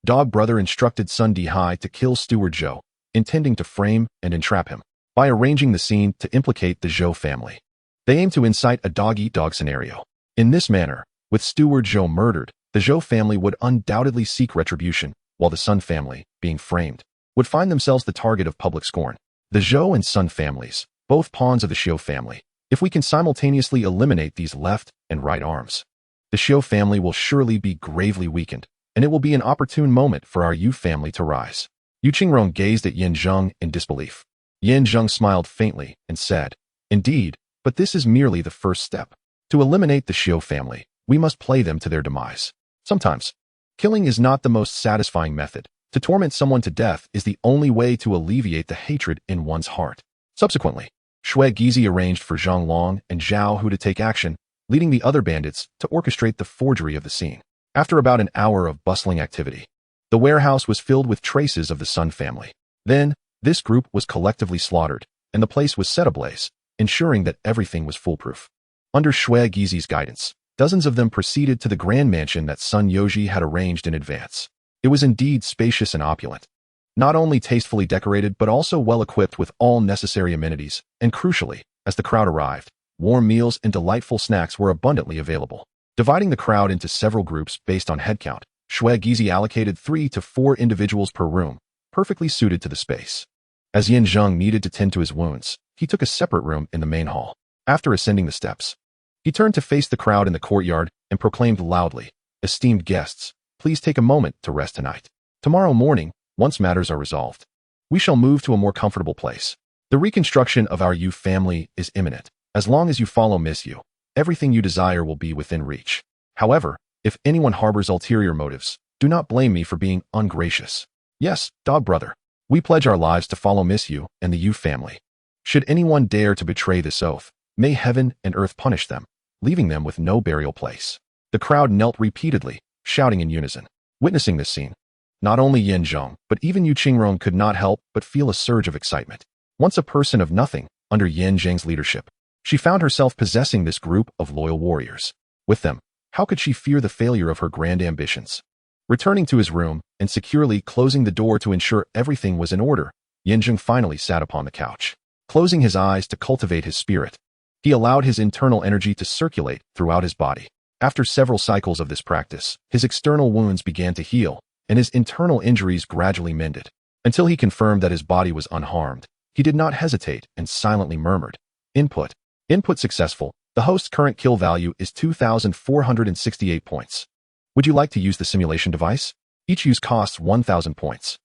Dog Brother instructed Sun Dihai to kill Steward Zhou, intending to frame and entrap him by arranging the scene to implicate the Zhou family. They aimed to incite a dog-eat-dog scenario. In this manner, with Steward Zhou murdered, the Zhou family would undoubtedly seek retribution, while the Sun family, being framed, would find themselves the target of public scorn. The Zhou and Sun families, both pawns of the Xiu family. If we can simultaneously eliminate these left and right arms, the Xiu family will surely be gravely weakened, and it will be an opportune moment for our Yu family to rise. Yu Qingrong gazed at Yin Zheng in disbelief. Yin Zheng smiled faintly and said, "Indeed, but this is merely the first step. To eliminate the Xiu family, we must play them to their demise. Sometimes, killing is not the most satisfying method. To torment someone to death is the only way to alleviate the hatred in one's heart. Subsequently, Shui Gizi arranged for Zheng Long and Zhao Hu to take action, leading the other bandits to orchestrate the forgery of the scene. After about an hour of bustling activity, the warehouse was filled with traces of the Sun family. Then, this group was collectively slaughtered, and the place was set ablaze, ensuring that everything was foolproof. Under Shui Gizi's guidance, dozens of them proceeded to the grand mansion that Sun Yoji had arranged in advance. It was indeed spacious and opulent, not only tastefully decorated but also well-equipped with all necessary amenities, and crucially, as the crowd arrived, warm meals and delightful snacks were abundantly available. Dividing the crowd into several groups based on headcount, Shui Gizi allocated 3 to 4 individuals per room, perfectly suited to the space. As Yin Zheng needed to tend to his wounds, he took a separate room in the main hall. After ascending the steps, he turned to face the crowd in the courtyard and proclaimed loudly, "Esteemed guests, please take a moment to rest tonight. Tomorrow morning, once matters are resolved, we shall move to a more comfortable place. The reconstruction of our Yu family is imminent. As long as you follow Miss Yu, everything you desire will be within reach. However, if anyone harbors ulterior motives, do not blame me for being ungracious. Yes, dog brother, we pledge our lives to follow Miss Yu and the Yu family. Should anyone dare to betray this oath, may heaven and earth punish them, leaving them with no burial place." The crowd knelt repeatedly, shouting in unison. Witnessing this scene, not only Yin Zheng, but even Yu Qingrong could not help but feel a surge of excitement. Once a person of nothing, under Yin Zheng's leadership, she found herself possessing this group of loyal warriors. With them, how could she fear the failure of her grand ambitions? Returning to his room and securely closing the door to ensure everything was in order, Yin Zheng finally sat upon the couch. Closing his eyes to cultivate his spirit, he allowed his internal energy to circulate throughout his body. After several cycles of this practice, his external wounds began to heal, and his internal injuries gradually mended. Until he confirmed that his body was unharmed, he did not hesitate and silently murmured, "Input. Input successful. The host's current kill value is 2,468 points. Would you like to use the simulation device? Each use costs 1,000 points."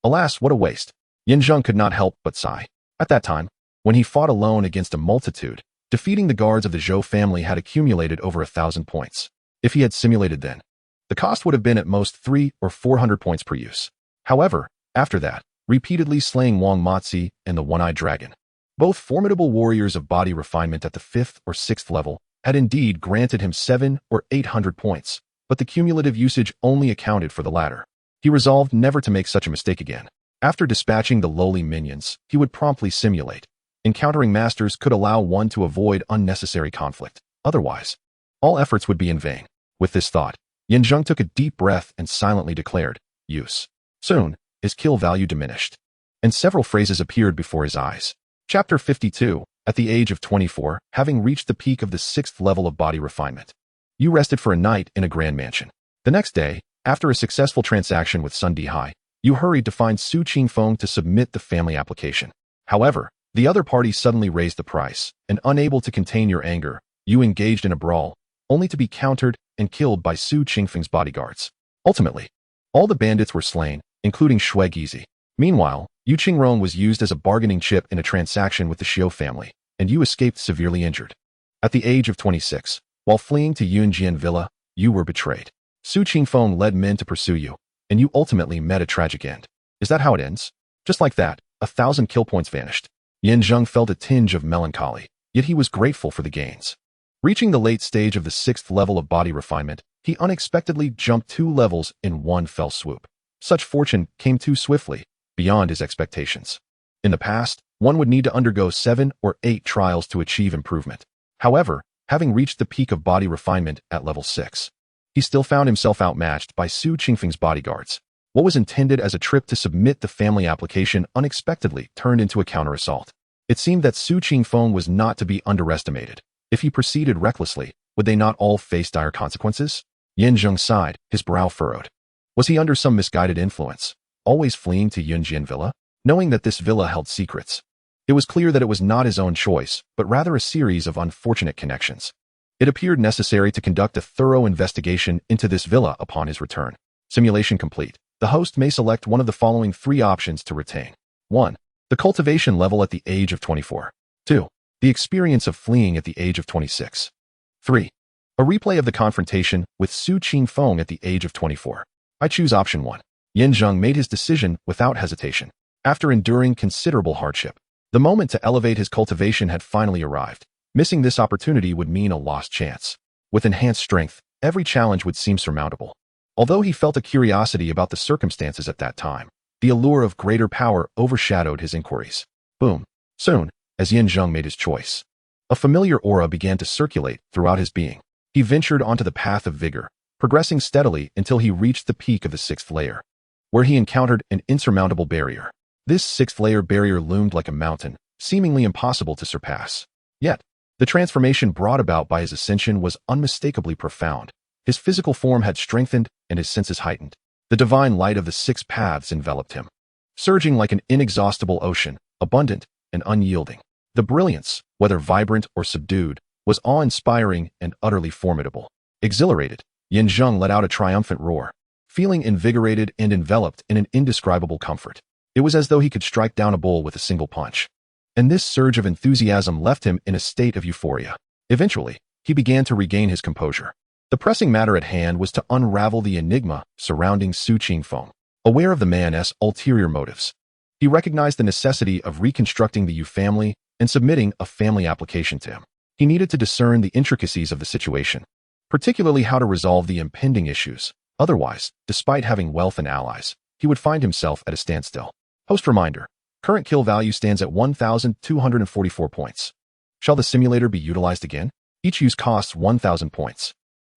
Alas, what a waste. Yin Zheng could not help but sigh. At that time, when he fought alone against a multitude, defeating the guards of the Zhou family had accumulated over 1,000 points. If he had simulated then, the cost would have been at most 300 or 400 points per use. However, after that, repeatedly slaying Wang Mozi and the One-Eyed Dragon, both formidable warriors of body refinement at the 5th or 6th level, had indeed granted him 700 or 800 points, but the cumulative usage only accounted for the latter. He resolved never to make such a mistake again. After dispatching the lowly minions, he would promptly simulate. Encountering masters could allow one to avoid unnecessary conflict. Otherwise, all efforts would be in vain. With this thought, Yin Zheng took a deep breath and silently declared, "Use." Soon, his kill value diminished, and several phrases appeared before his eyes. Chapter 52. At the age of 24, having reached the peak of the 6th level of body refinement, you rested for a night in a grand mansion. The next day, after a successful transaction with Sun Dihai, you hurried to find Su Qingfeng to submit the family application. However, the other party suddenly raised the price, and unable to contain your anger, you engaged in a brawl, only to be countered and killed by Su Qingfeng's bodyguards. Ultimately, all the bandits were slain, including Shui Gizi. Meanwhile, Yu Qingrong was used as a bargaining chip in a transaction with the Xiao family, and you escaped severely injured. At the age of 26, while fleeing to Yunjian Villa, you were betrayed. Su Qingfeng led men to pursue you, and you ultimately met a tragic end. Is that how it ends? Just like that, 1,000 kill points vanished. Yin Zheng felt a tinge of melancholy, yet he was grateful for the gains. Reaching the late stage of the 6th level of body refinement, he unexpectedly jumped 2 levels in one fell swoop. Such fortune came too swiftly, beyond his expectations. In the past, one would need to undergo 7 or 8 trials to achieve improvement. However, having reached the peak of body refinement at level 6, he still found himself outmatched by Su Qingfeng's bodyguards. What was intended as a trip to submit the family application unexpectedly turned into a counter-assault. It seemed that Su Qingfeng was not to be underestimated. If he proceeded recklessly, would they not all face dire consequences? Yin Zheng sighed, his brow furrowed. Was he under some misguided influence, always fleeing to Yunjian Villa, knowing that this villa held secrets? It was clear that it was not his own choice, but rather a series of unfortunate connections. It appeared necessary to conduct a thorough investigation into this villa upon his return. Simulation complete. The host may select one of the following 3 options to retain. 1. The cultivation level at the age of 24. 2. The experience of fleeing at the age of 26. 3. A replay of the confrontation with Su Qingfeng at the age of 24. I choose option 1. Yin Zheng made his decision without hesitation. After enduring considerable hardship, The moment to elevate his cultivation had finally arrived. Missing this opportunity would mean a lost chance. With enhanced strength, every challenge would seem surmountable. Although he felt a curiosity about the circumstances at that time, the allure of greater power overshadowed his inquiries. Boom. Soon, as Zheng made his choice, a familiar aura began to circulate throughout his being. He ventured onto the path of vigor, progressing steadily until he reached the peak of the 6th layer, where he encountered an insurmountable barrier. This 6th layer barrier loomed like a mountain, seemingly impossible to surpass. Yet, the transformation brought about by his ascension was unmistakably profound. His physical form had strengthened and his senses heightened. The divine light of the 6 paths enveloped him, surging like an inexhaustible ocean, abundant and unyielding. The brilliance, whether vibrant or subdued, was awe-inspiring and utterly formidable. Exhilarated, Zheng let out a triumphant roar, feeling invigorated and enveloped in an indescribable comfort. It was as though he could strike down a bull with a single punch. And this surge of enthusiasm left him in a state of euphoria. Eventually, he began to regain his composure. The pressing matter at hand was to unravel the enigma surrounding Su Qingfeng. Aware of the man's ulterior motives, he recognized the necessity of reconstructing the Yu family and submitting a family application to him. He needed to discern the intricacies of the situation, particularly how to resolve the impending issues. Otherwise, despite having wealth and allies, he would find himself at a standstill. Host reminder: current kill value stands at 1,244 points. Shall the simulator be utilized again? Each use costs 1,000 points.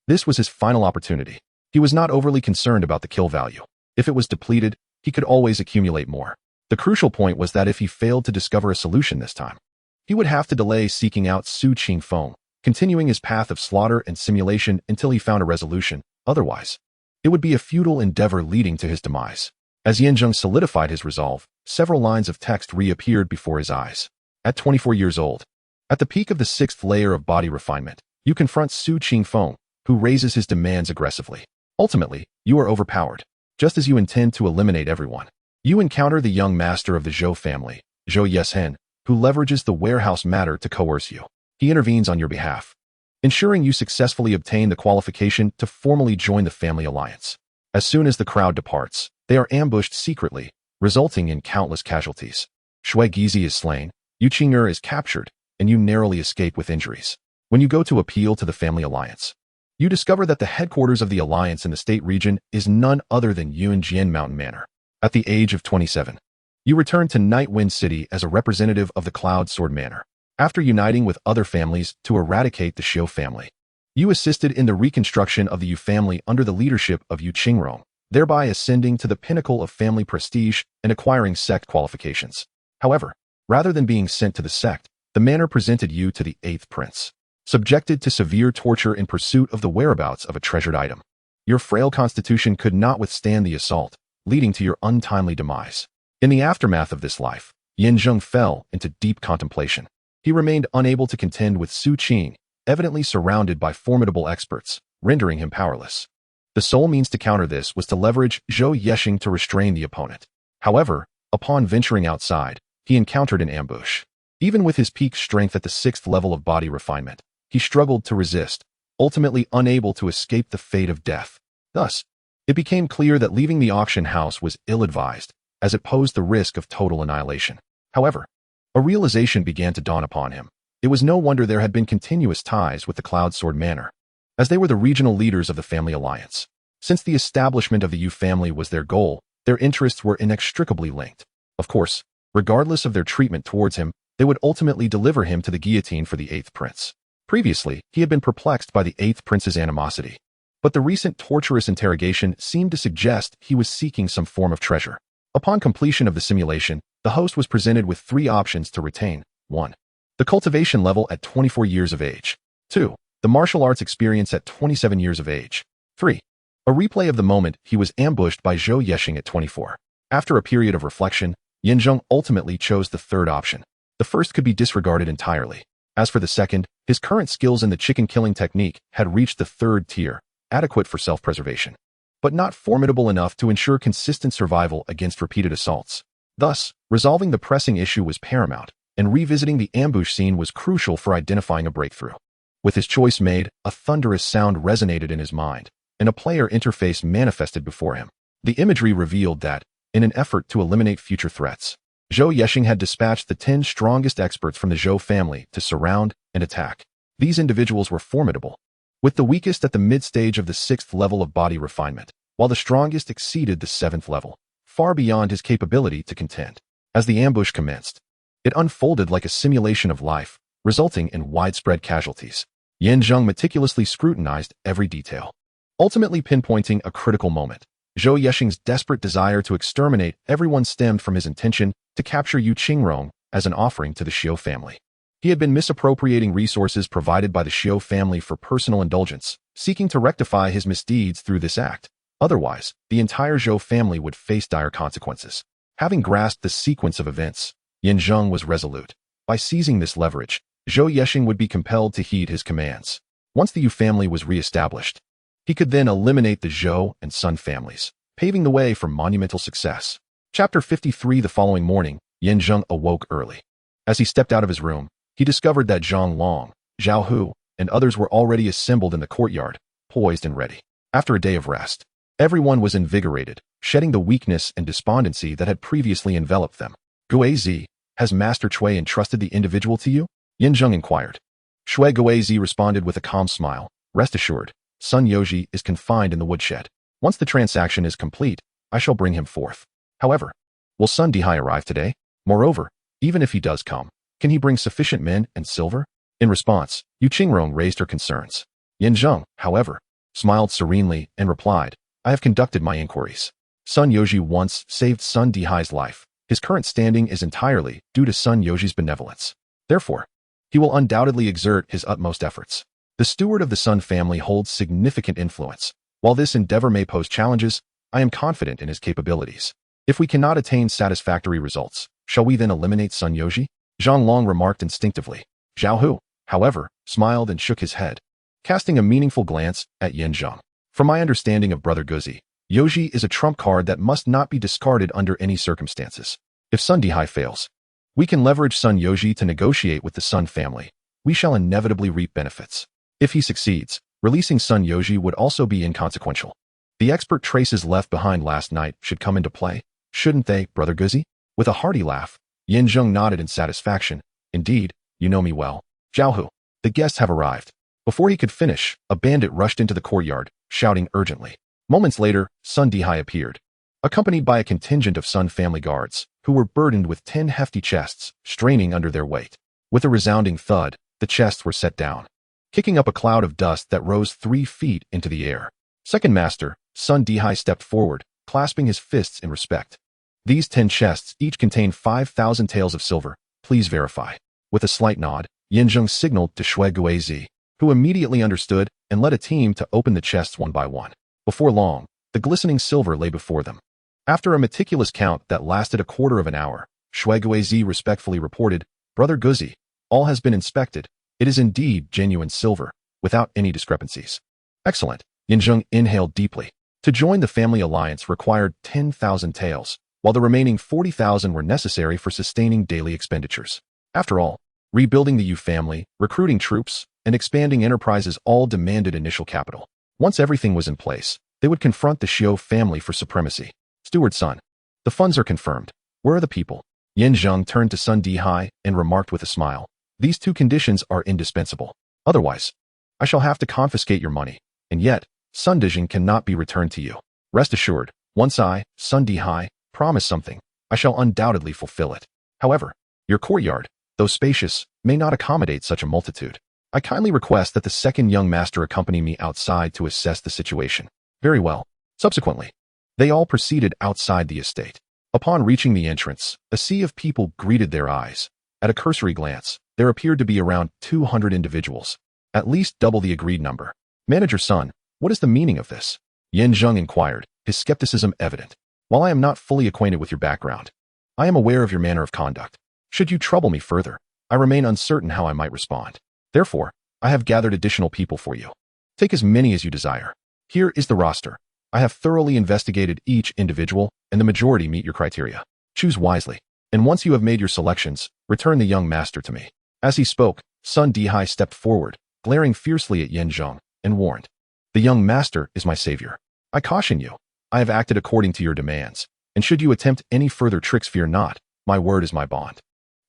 This was his final opportunity. He was not overly concerned about the kill value. If it was depleted, he could always accumulate more. The crucial point was that if he failed to discover a solution this time, he would have to delay seeking out Su Qingfeng, continuing his path of slaughter and simulation until he found a resolution. Otherwise, it would be a futile endeavor leading to his demise. As Zheng solidified his resolve, several lines of text reappeared before his eyes. At 24 years old, at the peak of the 6th layer of body refinement, you confront Su Qingfeng, who raises his demands aggressively. Ultimately, you are overpowered. Just as you intend to eliminate everyone, you encounter the young master of the Zhou family, Zheng, who leverages the warehouse matter to coerce you. He intervenes on your behalf, ensuring you successfully obtain the qualification to formally join the family alliance. As soon as the crowd departs, they are ambushed secretly, resulting in countless casualties. Shui Gizi is slain, Yu Qing'er is captured, and you narrowly escape with injuries. When you go to appeal to the family alliance, you discover that the headquarters of the alliance in the state region is none other than Yunjian Mountain Manor. At the age of 27, you return to Nightwind City as a representative of the Cloud Sword Manor. After uniting with other families to eradicate the Xiu family, you assisted in the reconstruction of the Yu family under the leadership of Yu Qingrong, thereby ascending to the pinnacle of family prestige and acquiring sect qualifications. However, rather than being sent to the sect, the manor presented you to the 8th prince, subjected to severe torture in pursuit of the whereabouts of a treasured item. Your frail constitution could not withstand the assault, leading to your untimely demise. In the aftermath of this life, Zheng fell into deep contemplation. He remained unable to contend with Su Qing, evidently surrounded by formidable experts, rendering him powerless. The sole means to counter this was to leverage Zhou Yexing to restrain the opponent. However, upon venturing outside, he encountered an ambush. Even with his peak strength at the 6th level of body refinement, he struggled to resist, ultimately unable to escape the fate of death. Thus, it became clear that leaving the auction house was ill-advised, as it posed the risk of total annihilation. However, a realization began to dawn upon him. It was no wonder there had been continuous ties with the Cloud Sword Manor, as they were the regional leaders of the family alliance. Since the establishment of the Yu family was their goal, their interests were inextricably linked. Of course, regardless of their treatment towards him, they would ultimately deliver him to the guillotine for the 8th prince. Previously, he had been perplexed by the 8th prince's animosity, but the recent torturous interrogation seemed to suggest he was seeking some form of treasure. Upon completion of the simulation, the host was presented with 3 options to retain. 1. The cultivation level at 24 years of age. 2. The martial arts experience at 27 years of age. 3. A replay of the moment he was ambushed by Zhou Yexing at 24. After a period of reflection, Zheng ultimately chose the 3rd option. The first could be disregarded entirely. As for the second, his current skills in the chicken killing technique had reached the 3rd tier, adequate for self-preservation, but not formidable enough to ensure consistent survival against repeated assaults. Thus, resolving the pressing issue was paramount, and revisiting the ambush scene was crucial for identifying a breakthrough. With his choice made, a thunderous sound resonated in his mind, and a player interface manifested before him. The imagery revealed that, in an effort to eliminate future threats, Zhou Yexing had dispatched the 10 strongest experts from the Zhou family to surround and attack. These individuals were formidable, with the weakest at the mid-stage of the 6th level of body refinement, while the strongest exceeded the 7th level, far beyond his capability to contend. As the ambush commenced, it unfolded like a simulation of life, resulting in widespread casualties. Zheng meticulously scrutinized every detail, ultimately pinpointing a critical moment. Zhou Yexing's desperate desire to exterminate everyone stemmed from his intention to capture Yu Qingrong as an offering to the Xiu family. He had been misappropriating resources provided by the Xiu family for personal indulgence, seeking to rectify his misdeeds through this act. Otherwise, the entire Zhou family would face dire consequences. Having grasped the sequence of events, Zheng was resolute. By seizing this leverage, Zhou Yexing would be compelled to heed his commands. Once the Yu family was re-established, he could then eliminate the Zhou and Sun families, paving the way for monumental success. Chapter 53. The following morning, Zheng awoke early. As he stepped out of his room, he discovered that Zhang Long, Zhao Hu, and others were already assembled in the courtyard, poised and ready. After a day of rest, everyone was invigorated, shedding the weakness and despondency that had previously enveloped them. Guizi, has Master Cui entrusted the individual to you? Zheng inquired. Shui Guizi responded with a calm smile. Rest assured, Sun Yoji is confined in the woodshed. Once the transaction is complete, I shall bring him forth. However, will Sun Dihai arrive today? Moreover, even if he does come, can he bring sufficient men and silver? In response, Yu Qingrong raised her concerns. Zheng, however, smiled serenely and replied, I have conducted my inquiries. Sun Yoji once saved Sun Dihai's life. His current standing is entirely due to Sun Yoji's benevolence. Therefore, he will undoubtedly exert his utmost efforts. The steward of the Sun family holds significant influence. While this endeavor may pose challenges, I am confident in his capabilities. If we cannot attain satisfactory results, shall we then eliminate Sun Yoji? Zhang Long remarked instinctively. Zhao Hu, however, smiled and shook his head, casting a meaningful glance at Zheng. From my understanding of Brother Guzi, Yoji is a trump card that must not be discarded under any circumstances. If Sun Dihai fails, we can leverage Sun Yoji to negotiate with the Sun family. We shall inevitably reap benefits. If he succeeds, releasing Sun Yoji would also be inconsequential. The expert traces left behind last night should come into play, shouldn't they, Brother Guzi? With a hearty laugh, Zheng nodded in satisfaction. Indeed, you know me well. Zhao Hu, the guests have arrived. Before he could finish, a bandit rushed into the courtyard, shouting urgently. Moments later, Sun Dihai appeared, accompanied by a contingent of Sun family guards, who were burdened with 10 hefty chests, straining under their weight. With a resounding thud, the chests were set down, kicking up a cloud of dust that rose 3 feet into the air. Second Master, Sun Dihai stepped forward, clasping his fists in respect. These 10 chests each contain 5,000 taels of silver. Please verify. With a slight nod, Zheng signaled to Shui Guizi, who immediately understood and led a team to open the chests one by one. Before long, the glistening silver lay before them. After a meticulous count that lasted a quarter of an hour, Shui Guizi respectfully reported, Brother Guzi, all has been inspected. It is indeed genuine silver, without any discrepancies. Excellent. Zheng inhaled deeply. To join the family alliance required 10,000 taels, while the remaining 40,000 were necessary for sustaining daily expenditures. After all, rebuilding the Yu family, recruiting troops, and expanding enterprises all demanded initial capital. Once everything was in place, they would confront the Xiu family for supremacy. Steward Sun, the funds are confirmed. Where are the people? Zheng turned to Sun Dihai and remarked with a smile. These 2 conditions are indispensable. Otherwise, I shall have to confiscate your money. And yet, Sun Dizheng cannot be returned to you. Rest assured, once I, Sun Dihai, promise something, I shall undoubtedly fulfill it. However, your courtyard, though spacious, may not accommodate such a multitude. I kindly request that the second young master accompany me outside to assess the situation. Very well. Subsequently, they all proceeded outside the estate. Upon reaching the entrance, a sea of people greeted their eyes. At a cursory glance, there appeared to be around 200 individuals, at least double the agreed number. Manager Sun, what is the meaning of this? Zheng inquired, his skepticism evident. While I am not fully acquainted with your background, I am aware of your manner of conduct. Should you trouble me further, I remain uncertain how I might respond. Therefore, I have gathered additional people for you. Take as many as you desire. Here is the roster. I have thoroughly investigated each individual, and the majority meet your criteria. Choose wisely, and once you have made your selections, return the young master to me. As he spoke, Sun Dihai stepped forward, glaring fiercely at Zheng, and warned. The young master is my savior. I caution you. I have acted according to your demands, and should you attempt any further tricks, fear not. My word is my bond.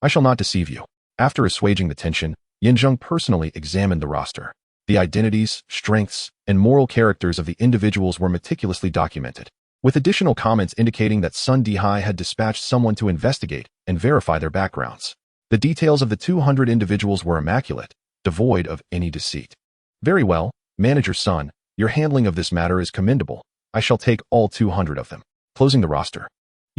I shall not deceive you. After assuaging the tension, Zheng personally examined the roster. The identities, strengths, and moral characters of the individuals were meticulously documented, with additional comments indicating that Sun Dihai had dispatched someone to investigate and verify their backgrounds. The details of the 200 individuals were immaculate, devoid of any deceit. Very well, Manager Sun, your handling of this matter is commendable. I shall take all 200 of them. Closing the roster.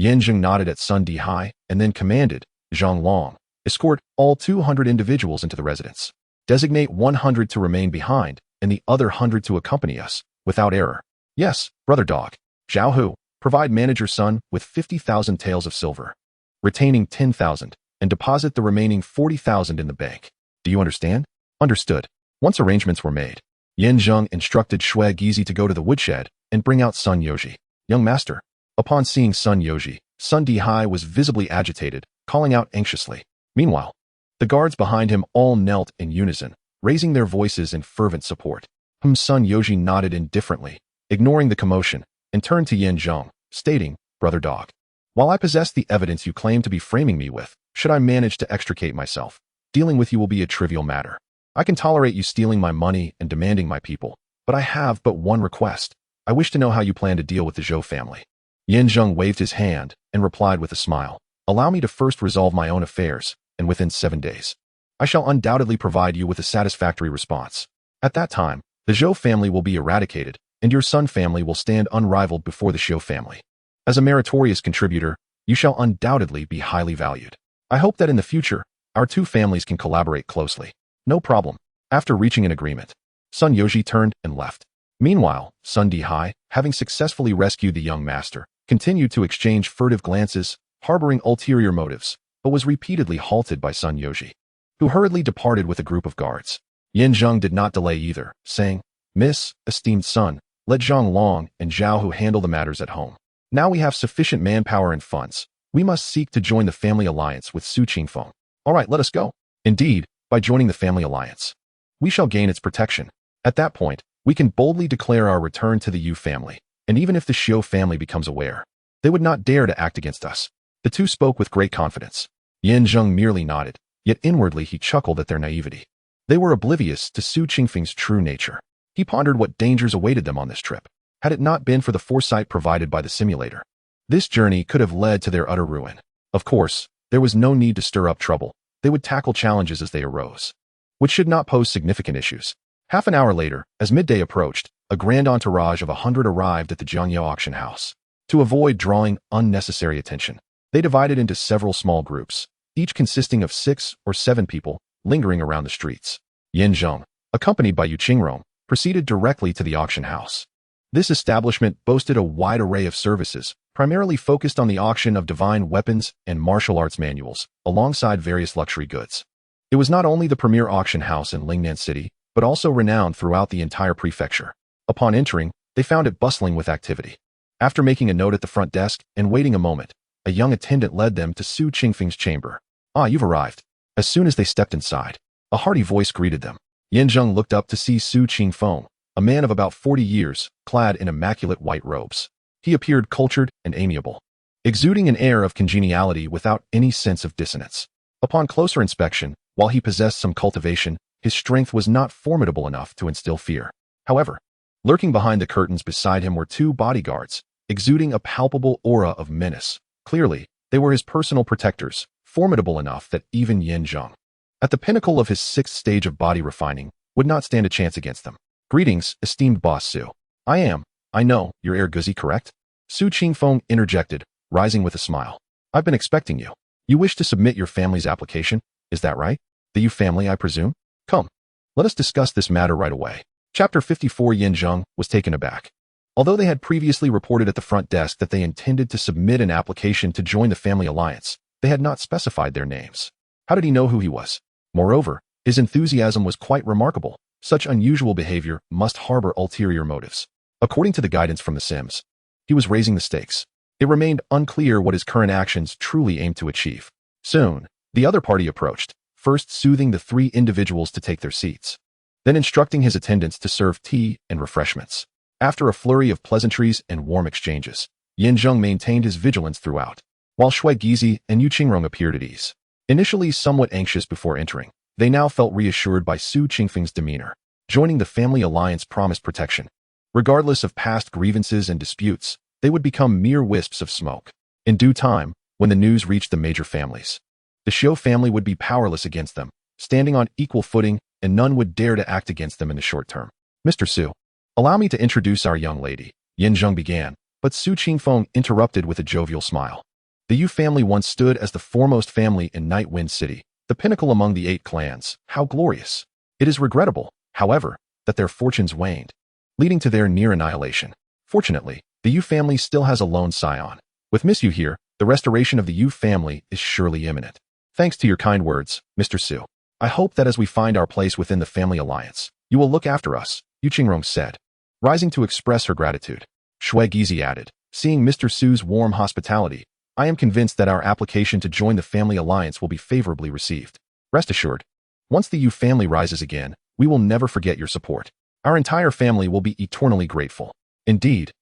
Zheng nodded at Sun Dihai and then commanded, Zhang Long, escort all 200 individuals into the residence. Designate 100 to remain behind and the other 100 to accompany us, without error. Yes, brother dog. Zhao Hu, provide Manager Sun with 50,000 taels of silver, retaining 10,000, and deposit the remaining 40,000 in the bank. Do you understand? Understood. Once arrangements were made, Zheng instructed Shui Gizi to go to the woodshed and bring out Sun Yoji. Young master. Upon seeing Sun Yoji, Sun Dihai was visibly agitated, calling out anxiously. Meanwhile, the guards behind him all knelt in unison, raising their voices in fervent support. Sun Yoji nodded indifferently, ignoring the commotion, and turned to Zheng, stating, Brother dog, while I possess the evidence you claim to be framing me with, should I manage to extricate myself, dealing with you will be a trivial matter. I can tolerate you stealing my money and demanding my people, but I have but one request. I wish to know how you plan to deal with the Zhou family. Zheng waved his hand and replied with a smile. Allow me to first resolve my own affairs, and within 7 days, I shall undoubtedly provide you with a satisfactory response. At that time, the Zhou family will be eradicated, and your Sun family will stand unrivaled before the Xiu family. As a meritorious contributor, you shall undoubtedly be highly valued. I hope that in the future, our two families can collaborate closely. No problem. After reaching an agreement, Sun Yoji turned and left. Meanwhile, Sun Dihai, having successfully rescued the young master, continued to exchange furtive glances, harboring ulterior motives, but was repeatedly halted by Sun Yoji, who hurriedly departed with a group of guards. Zheng did not delay either, saying, Miss, esteemed son, let Zhang Long and Zhao Hu handle the matters at home. Now we have sufficient manpower and funds. We must seek to join the family alliance with Su Qingfeng. All right, let us go. Indeed, by joining the family alliance, we shall gain its protection. At that point, we can boldly declare our return to the Yu family, and even if the Xiu family becomes aware, they would not dare to act against us. The two spoke with great confidence. Zheng merely nodded, yet inwardly he chuckled at their naivety. They were oblivious to Su Qingfeng's true nature. He pondered what dangers awaited them on this trip. Had it not been for the foresight provided by the simulator, this journey could have led to their utter ruin. Of course, there was no need to stir up trouble. They would tackle challenges as they arose, which should not pose significant issues. Half an hour later, as midday approached, a grand entourage of 100 arrived at the Jiangyou auction house. To avoid drawing unnecessary attention, they divided into several small groups, each consisting of 6 or 7 people, lingering around the streets. Zheng, accompanied by Yu Qingrong, proceeded directly to the auction house. This establishment boasted a wide array of services, primarily focused on the auction of divine weapons and martial arts manuals, alongside various luxury goods. It was not only the premier auction house in Lingnan City, but also renowned throughout the entire prefecture. Upon entering, they found it bustling with activity. After making a note at the front desk and waiting a moment, a young attendant led them to Su Qingfeng's chamber. Ah, you've arrived. As soon as they stepped inside, a hearty voice greeted them. Zheng looked up to see Su Qingfeng, a man of about 40 years, clad in immaculate white robes. He appeared cultured and amiable, exuding an air of congeniality without any sense of dissonance. Upon closer inspection, while he possessed some cultivation, his strength was not formidable enough to instill fear. However, lurking behind the curtains beside him were 2 bodyguards, exuding a palpable aura of menace. Clearly, they were his personal protectors, formidable enough that even Zheng, at the pinnacle of his 6th stage of body refining, would not stand a chance against them. Greetings, esteemed boss Su. I know, you're Heir Guzi, correct? Su Qingfeng interjected, rising with a smile. I've been expecting you. You wish to submit your family's application, is that right? The Yu family, I presume? Come, let us discuss this matter right away. Chapter 54. Zheng was taken aback. Although they had previously reported at the front desk that they intended to submit an application to join the family alliance, they had not specified their names. How did he know who he was? Moreover, his enthusiasm was quite remarkable. Such unusual behavior must harbor ulterior motives. According to the guidance from the Sims, he was raising the stakes. It remained unclear what his current actions truly aimed to achieve. Soon, the other party approached, first soothing the 3 individuals to take their seats, then instructing his attendants to serve tea and refreshments. After a flurry of pleasantries and warm exchanges, Zheng maintained his vigilance throughout. while Shui Gizi and Yu Qingrong appeared at ease. Initially somewhat anxious before entering, they now felt reassured by Su Qingfeng's demeanor. Joining the family alliance promised protection. Regardless of past grievances and disputes, they would become mere wisps of smoke. In due time, when the news reached the major families, the Xiu family would be powerless against them, standing on equal footing, and none would dare to act against them in the short term. Mr. Su, allow me to introduce our young lady, Yin Zheng began, but Su Qingfeng interrupted with a jovial smile. The Yu family once stood as the foremost family in Night Wind City, the pinnacle among the 8 clans. How glorious! It is regrettable, however, that their fortunes waned, leading to their near annihilation. Fortunately, the Yu family still has a lone scion. With Miss Yu here, the restoration of the Yu family is surely imminent. Thanks to your kind words, Mr. Su. I hope that as we find our place within the family alliance, you will look after us, Yu Qingrong said, rising to express her gratitude. Shui Gizi added, seeing Mr. Su's warm hospitality, I am convinced that our application to join the family alliance will be favorably received. Rest assured, once the Yu family rises again, we will never forget your support. Our entire family will be eternally grateful. Indeed,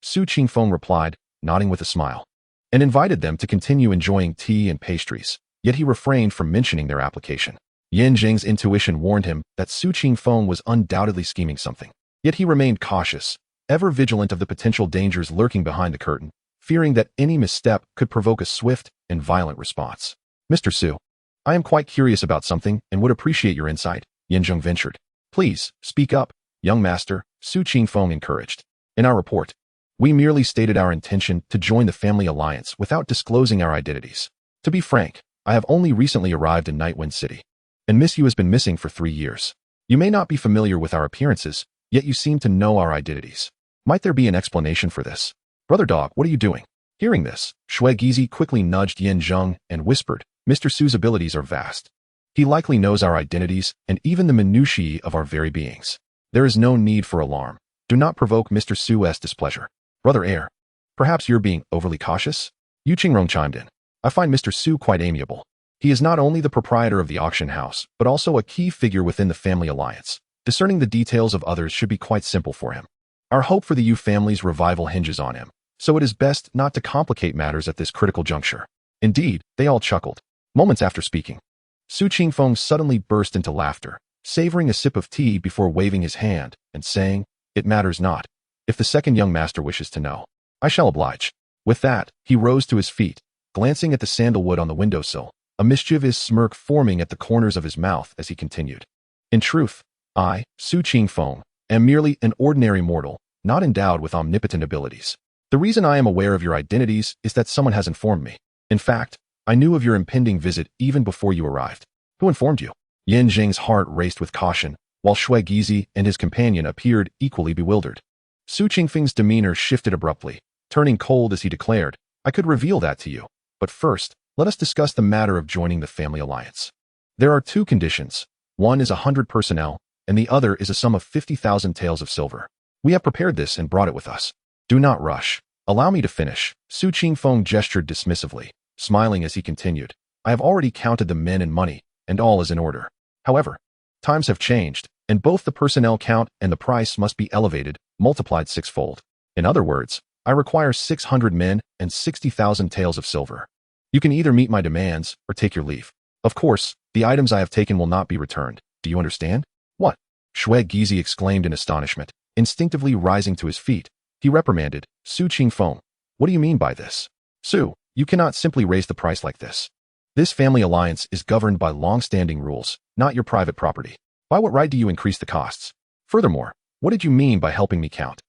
Su Qingfeng replied, nodding with a smile, and invited them to continue enjoying tea and pastries, yet he refrained from mentioning their application. Yin Zheng's intuition warned him that Su Qingfeng was undoubtedly scheming something, yet he remained cautious, ever vigilant of the potential dangers lurking behind the curtain, fearing that any misstep could provoke a swift and violent response. Mr. Su, I am quite curious about something and would appreciate your insight, Yin Zheng ventured. Please, speak up, young master, Su Qingfeng encouraged. In our report, we merely stated our intention to join the family alliance without disclosing our identities. To be frank, I have only recently arrived in Nightwind City, and Miss Yu has been missing for 3 years. You may not be familiar with our appearances, yet you seem to know our identities. Might there be an explanation for this? Brother dog, what are you doing? Hearing this, Shui Gizi quickly nudged Yin Zheng and whispered, Mr. Su's abilities are vast. He likely knows our identities and even the minutiae of our very beings. There is no need for alarm. Do not provoke Mr. Su's displeasure. Brother heir, perhaps you're being overly cautious? Yu Qingrong chimed in. I find Mr. Su quite amiable. He is not only the proprietor of the auction house, but also a key figure within the family alliance. Discerning the details of others should be quite simple for him. Our hope for the Yu family's revival hinges on him, so it is best not to complicate matters at this critical juncture. Indeed, they all chuckled. Moments after speaking, Su Qingfeng suddenly burst into laughter, savoring a sip of tea before waving his hand and saying, It matters not. If the second young master wishes to know, I shall oblige. With that, he rose to his feet, glancing at the sandalwood on the windowsill, a mischievous smirk forming at the corners of his mouth as he continued. In truth, I, Su Qingfeng, am merely an ordinary mortal, not endowed with omnipotent abilities. The reason I am aware of your identities is that someone has informed me. In fact, I knew of your impending visit even before you arrived. Who informed you? Yin Zheng's heart raced with caution, while Shui Gizi and his companion appeared equally bewildered. Su Qingfeng's demeanor shifted abruptly, turning cold as he declared, I could reveal that to you. But first, let us discuss the matter of joining the family alliance. There are 2 conditions. One is 100 personnel, and the other is a sum of 50,000 taels of silver. We have prepared this and brought it with us. Do not rush. Allow me to finish. Su Qingfeng gestured dismissively, smiling as he continued. I have already counted the men and money, and all is in order. However, times have changed, and both the personnel count and the price must be elevated, multiplied 6-fold. In other words, I require 600 men and 60,000 taels of silver. You can either meet my demands or take your leave. Of course, the items I have taken will not be returned. Do you understand? What? Shui Gizi exclaimed in astonishment, instinctively rising to his feet. He reprimanded, Su Qingfeng, what do you mean by this? Su, you cannot simply raise the price like this. This family alliance is governed by long-standing rules, not your private property. By what right do you increase the costs? Furthermore, what did you mean by helping me count?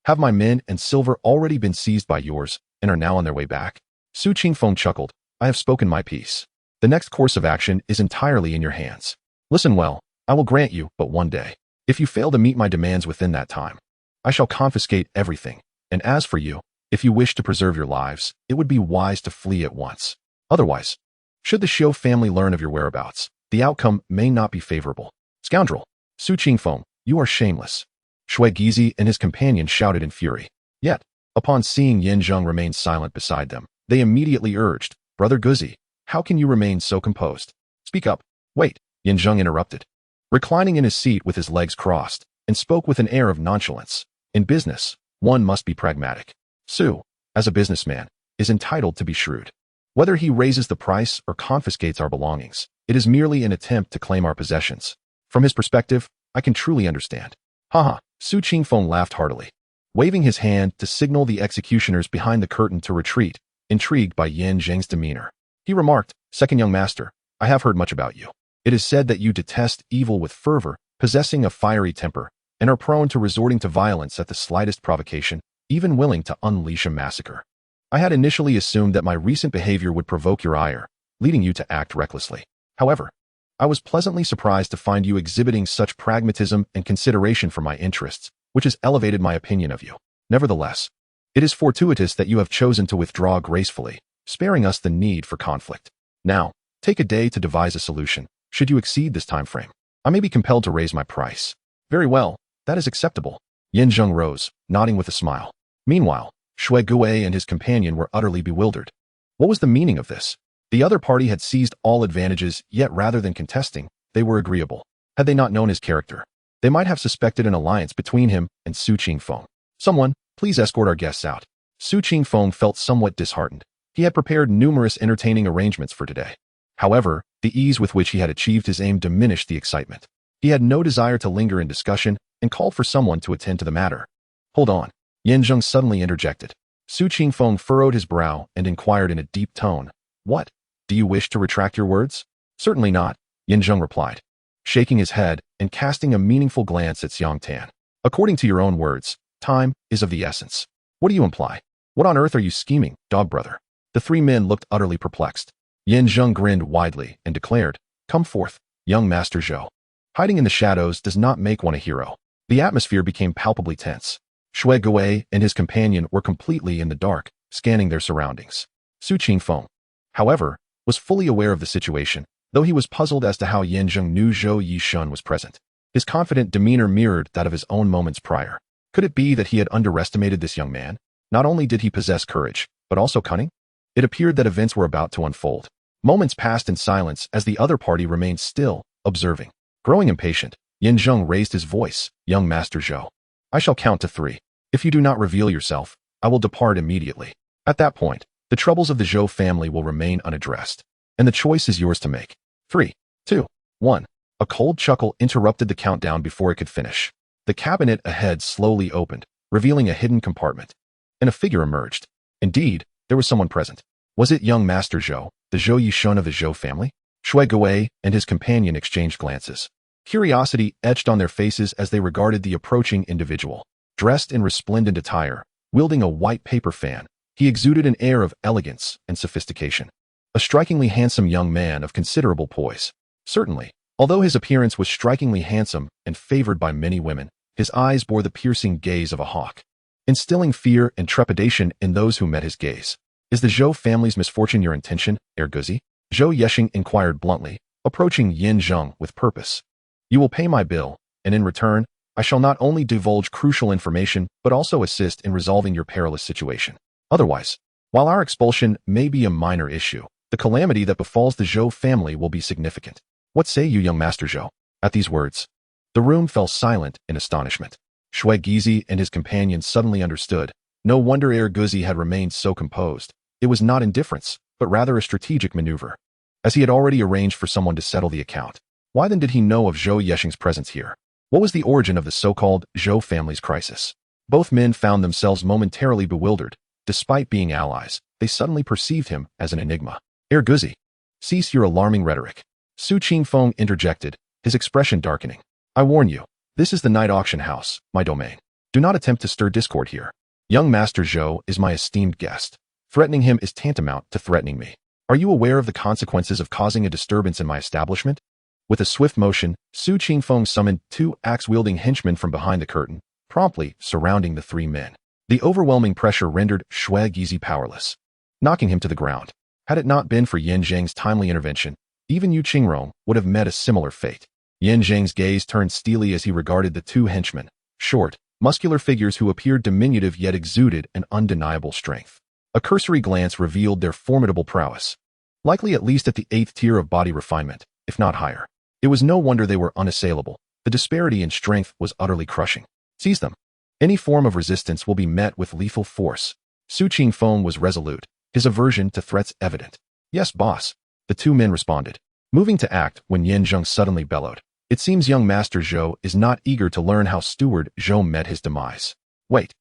Have my men and silver already been seized by yours and are now on their way back? Su Qingfeng chuckled, I have spoken my piece. The next course of action is entirely in your hands. Listen well, I will grant you but one day. If you fail to meet my demands within that time, I shall confiscate everything, and as for you, if you wish to preserve your lives, it would be wise to flee at once. Otherwise, should the Xiu family learn of your whereabouts, the outcome may not be favorable. Scoundrel! Su Qingfeng, you are shameless. Shui Gizi and his companion shouted in fury. Yet, upon seeing Yin Zheng remain silent beside them, they immediately urged, Brother Guzi, how can you remain so composed? Speak up. Wait, Yin Zheng interrupted, reclining in his seat with his legs crossed, and spoke with an air of nonchalance. In business, one must be pragmatic. Su, as a businessman, is entitled to be shrewd. Whether he raises the price or confiscates our belongings, it is merely an attempt to claim our possessions. From his perspective, I can truly understand. Haha, Su Qingfeng laughed heartily, waving his hand to signal the executioners behind the curtain to retreat, intrigued by Yan Zheng's demeanor. He remarked, "Second young master, I have heard much about you. It is said that you detest evil with fervor, possessing a fiery temper, and are prone to resorting to violence at the slightest provocation, even willing to unleash a massacre. I had initially assumed that my recent behavior would provoke your ire, leading you to act recklessly. However, I was pleasantly surprised to find you exhibiting such pragmatism and consideration for my interests, which has elevated my opinion of you. Nevertheless, it is fortuitous that you have chosen to withdraw gracefully, sparing us the need for conflict. Now, take a day to devise a solution. Should you exceed this time frame, I may be compelled to raise my price." "Very well, that is acceptable." Yin Zheng rose, nodding with a smile. Meanwhile, Shui Gui and his companion were utterly bewildered. What was the meaning of this? The other party had seized all advantages, yet rather than contesting, they were agreeable. Had they not known his character, they might have suspected an alliance between him and Su Qingfeng. "Someone, please escort our guests out." Su Qingfeng felt somewhat disheartened. He had prepared numerous entertaining arrangements for today. However, the ease with which he had achieved his aim diminished the excitement. He had no desire to linger in discussion and called for someone to attend to the matter. "Hold on," Yin Zheng suddenly interjected. Su Qingfeng furrowed his brow and inquired in a deep tone, "What? Do you wish to retract your words?" "Certainly not," Yin Zheng replied, shaking his head and casting a meaningful glance at Xiang Tan. "According to your own words, time is of the essence. What do you imply? What on earth are you scheming, dog brother?" The three men looked utterly perplexed. Yin Zheng grinned widely and declared, "Come forth, young Master Zhou. Hiding in the shadows does not make one a hero." The atmosphere became palpably tense. Shui Gui and his companion were completely in the dark, scanning their surroundings. Su Qingfeng, however, was fully aware of the situation, though he was puzzled as to how Yin Zheng knew Zhou Yishun was present. His confident demeanor mirrored that of his own moments prior. Could it be that he had underestimated this young man? Not only did he possess courage, but also cunning? It appeared that events were about to unfold. Moments passed in silence as the other party remained still, observing. Growing impatient, Yin Zheng raised his voice, "Young Master Zhou, I shall count to 3. If you do not reveal yourself, I will depart immediately. At that point, the troubles of the Zhou family will remain unaddressed, and the choice is yours to make. 3, 2, 1. A cold chuckle interrupted the countdown before it could finish. The cabinet ahead slowly opened, revealing a hidden compartment, and a figure emerged. Indeed, there was someone present. Was it young Master Zhou, the Zhou Yishun of the Zhou family? Shui Gui and his companion exchanged glances. Curiosity etched on their faces as they regarded the approaching individual. Dressed in resplendent attire, wielding a white paper fan, he exuded an air of elegance and sophistication. A strikingly handsome young man of considerable poise. Certainly, although his appearance was strikingly handsome and favored by many women, his eyes bore the piercing gaze of a hawk, instilling fear and trepidation in those who met his gaze. "Is the Zhou family's misfortune your intention, Guzi?" Zhou Yesheng inquired bluntly, approaching Yin Zheng with purpose. "You will pay my bill, and in return, I shall not only divulge crucial information, but also assist in resolving your perilous situation. Otherwise, while our expulsion may be a minor issue, the calamity that befalls the Zhou family will be significant. What say you, young Master Zhou?" At these words, the room fell silent in astonishment. Shui Gizi and his companions suddenly understood. No wonder Guzi had remained so composed. It was not indifference, but rather a strategic maneuver, as he had already arranged for someone to settle the account. Why then did he know of Zhou Yesheng's presence here? What was the origin of the so-called Zhou family's crisis? Both men found themselves momentarily bewildered. Despite being allies, they suddenly perceived him as an enigma. Guzi, cease your alarming rhetoric." Su Qingfeng interjected, his expression darkening. "I warn you, this is the night auction house, my domain. Do not attempt to stir discord here. Young Master Zhou is my esteemed guest. Threatening him is tantamount to threatening me. Are you aware of the consequences of causing a disturbance in my establishment?" With a swift motion, Su Qingfeng summoned 2 axe-wielding henchmen from behind the curtain, promptly surrounding the 3 men. The overwhelming pressure rendered Shui Gizi powerless, knocking him to the ground. Had it not been for Yin Zheng's timely intervention, even Yu Qingrong would have met a similar fate. Yin Zheng's gaze turned steely as he regarded the 2 henchmen, short, muscular figures who appeared diminutive yet exuded an undeniable strength. A cursory glance revealed their formidable prowess, likely at least at the 8th tier of body refinement, if not higher. It was no wonder they were unassailable. The disparity in strength was utterly crushing. "Seize them. Any form of resistance will be met with lethal force." Su Qingfeng was resolute, his aversion to threats evident. Yes, boss, the two men responded, moving to act when Zheng suddenly bellowed. It seems young Master Zhou is not eager to learn how Steward Zhou met his demise. Wait.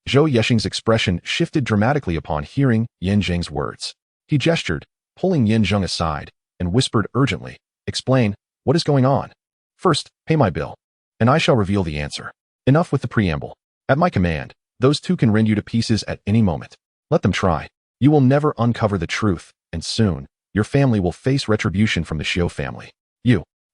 Zhou Yexing's expression shifted dramatically upon hearing Zheng's words. He gestured, pulling Zheng aside, and whispered urgently, "Explain, what is going on? First, pay my bill, and I shall reveal the answer. Enough with the preamble. At my command, those two can rend you to pieces at any moment. Let them try. You will never uncover the truth, and soon, your family will face retribution from the Xiu family."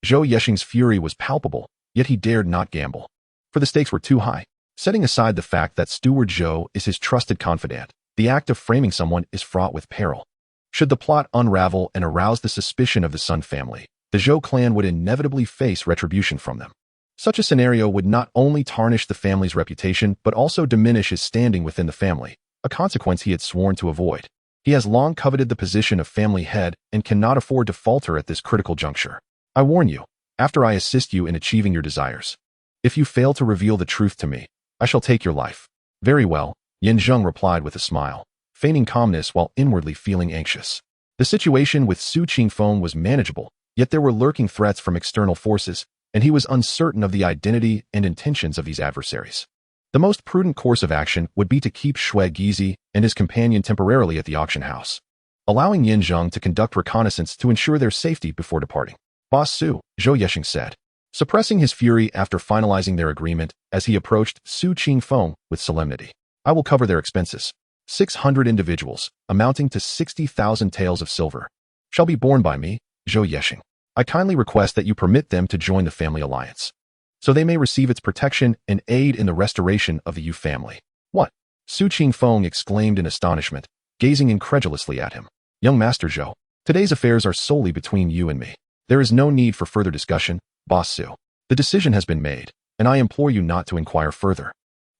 Zhou Yexing's fury was palpable, yet he dared not gamble. For the stakes were too high. Setting aside the fact that Steward Zhou is his trusted confidant, the act of framing someone is fraught with peril. Should the plot unravel and arouse the suspicion of the Sun family, the Zhou clan would inevitably face retribution from them. Such a scenario would not only tarnish the family's reputation but also diminish his standing within the family, a consequence he had sworn to avoid. He has long coveted the position of family head and cannot afford to falter at this critical juncture. I warn you, after I assist you in achieving your desires. If you fail to reveal the truth to me, I shall take your life. Very well, Zheng replied with a smile, feigning calmness while inwardly feeling anxious. The situation with Su Qingfeng was manageable, yet there were lurking threats from external forces, and he was uncertain of the identity and intentions of these adversaries. The most prudent course of action would be to keep Shui Gizi and his companion temporarily at the auction house, allowing Zheng to conduct reconnaissance to ensure their safety before departing. Boss Su, Zhou Yexing said, suppressing his fury after finalizing their agreement as he approached Su Qingfeng with solemnity. I will cover their expenses. 600 individuals, amounting to 60,000 taels of silver, shall be borne by me, Zhou Yexing. I kindly request that you permit them to join the family alliance, so they may receive its protection and aid in the restoration of the Yu family. What? Su Qingfeng exclaimed in astonishment, gazing incredulously at him. Young Master Zhou, today's affairs are solely between you and me. There is no need for further discussion, Boss Su. The decision has been made, and I implore you not to inquire further.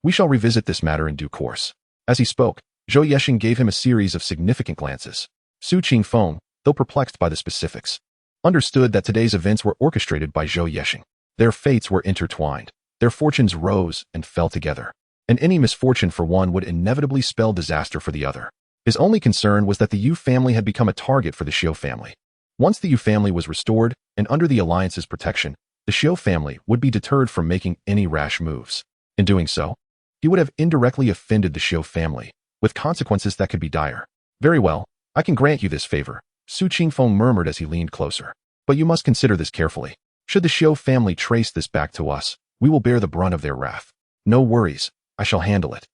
We shall revisit this matter in due course. As he spoke, Zhou Yexing gave him a series of significant glances. Su Qingfeng, though perplexed by the specifics, understood that today's events were orchestrated by Zhou Yexing. Their fates were intertwined. Their fortunes rose and fell together, and any misfortune for one would inevitably spell disaster for the other. His only concern was that the Yu family had become a target for the Xiu family. Once the Yu family was restored and under the alliance's protection, the Xiu family would be deterred from making any rash moves. In doing so, he would have indirectly offended the Xiu family, with consequences that could be dire. Very well, I can grant you this favor, Su Qingfeng murmured as he leaned closer. But you must consider this carefully. Should the Xiu family trace this back to us, we will bear the brunt of their wrath. No worries, I shall handle it.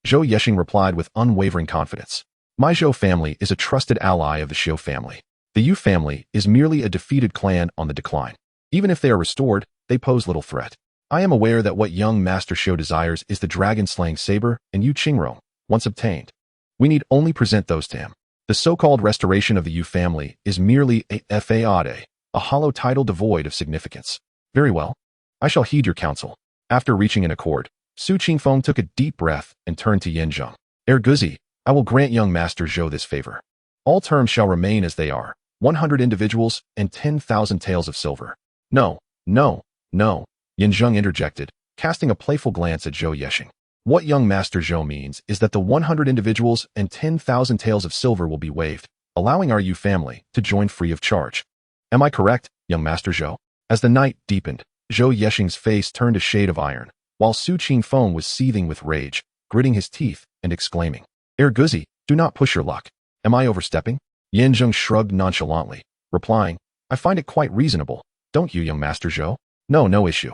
Zhou Yexing replied with unwavering confidence. My Zhou family is a trusted ally of the Xiu family. The Yu family is merely a defeated clan on the decline. Even if they are restored, they pose little threat. I am aware that what young Master Xiu desires is the dragon-slaying saber and Yu Qingrong, once obtained. We need only present those to him. The so-called restoration of the Yu family is merely a fade, a hollow title devoid of significance. Very well. I shall heed your counsel. After reaching an accord, Su Qingfeng took a deep breath and turned to Zheng. Guzi, I will grant young Master Zhou this favor. All terms shall remain as they are. 100 individuals and 10,000 taels of silver. No, no, no, Zheng interjected, casting a playful glance at Zhou Yexing. What young Master Zhou means is that the 100 individuals and 10,000 taels of silver will be waived, allowing our Yu family to join free of charge. Am I correct, young Master Zhou? As the night deepened, Zhou Yexing's face turned a shade of iron, while Su Qingfeng was seething with rage, gritting his teeth and exclaiming, Guzi, do not push your luck. Am I overstepping? Zheng shrugged nonchalantly, replying, I find it quite reasonable, don't you, young Master Zhou? No issue.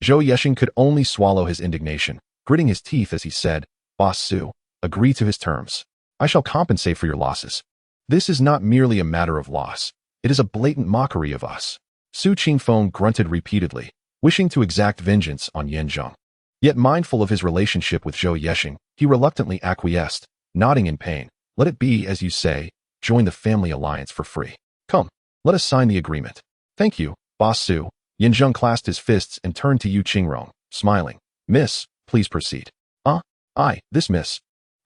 Zhou Yexing could only swallow his indignation, gritting his teeth as he said, Boss Su, agree to his terms. I shall compensate for your losses. This is not merely a matter of loss. It is a blatant mockery of us. Su Qingfeng grunted repeatedly, wishing to exact vengeance on Zheng. Yet mindful of his relationship with Zhou Yexing, he reluctantly acquiesced, nodding in pain. Let it be as you say. Join the family alliance for free. Come, let us sign the agreement. Thank you, Boss Su. Zheng clasped his fists and turned to Yu Qingrong, smiling. Miss, please proceed. This miss.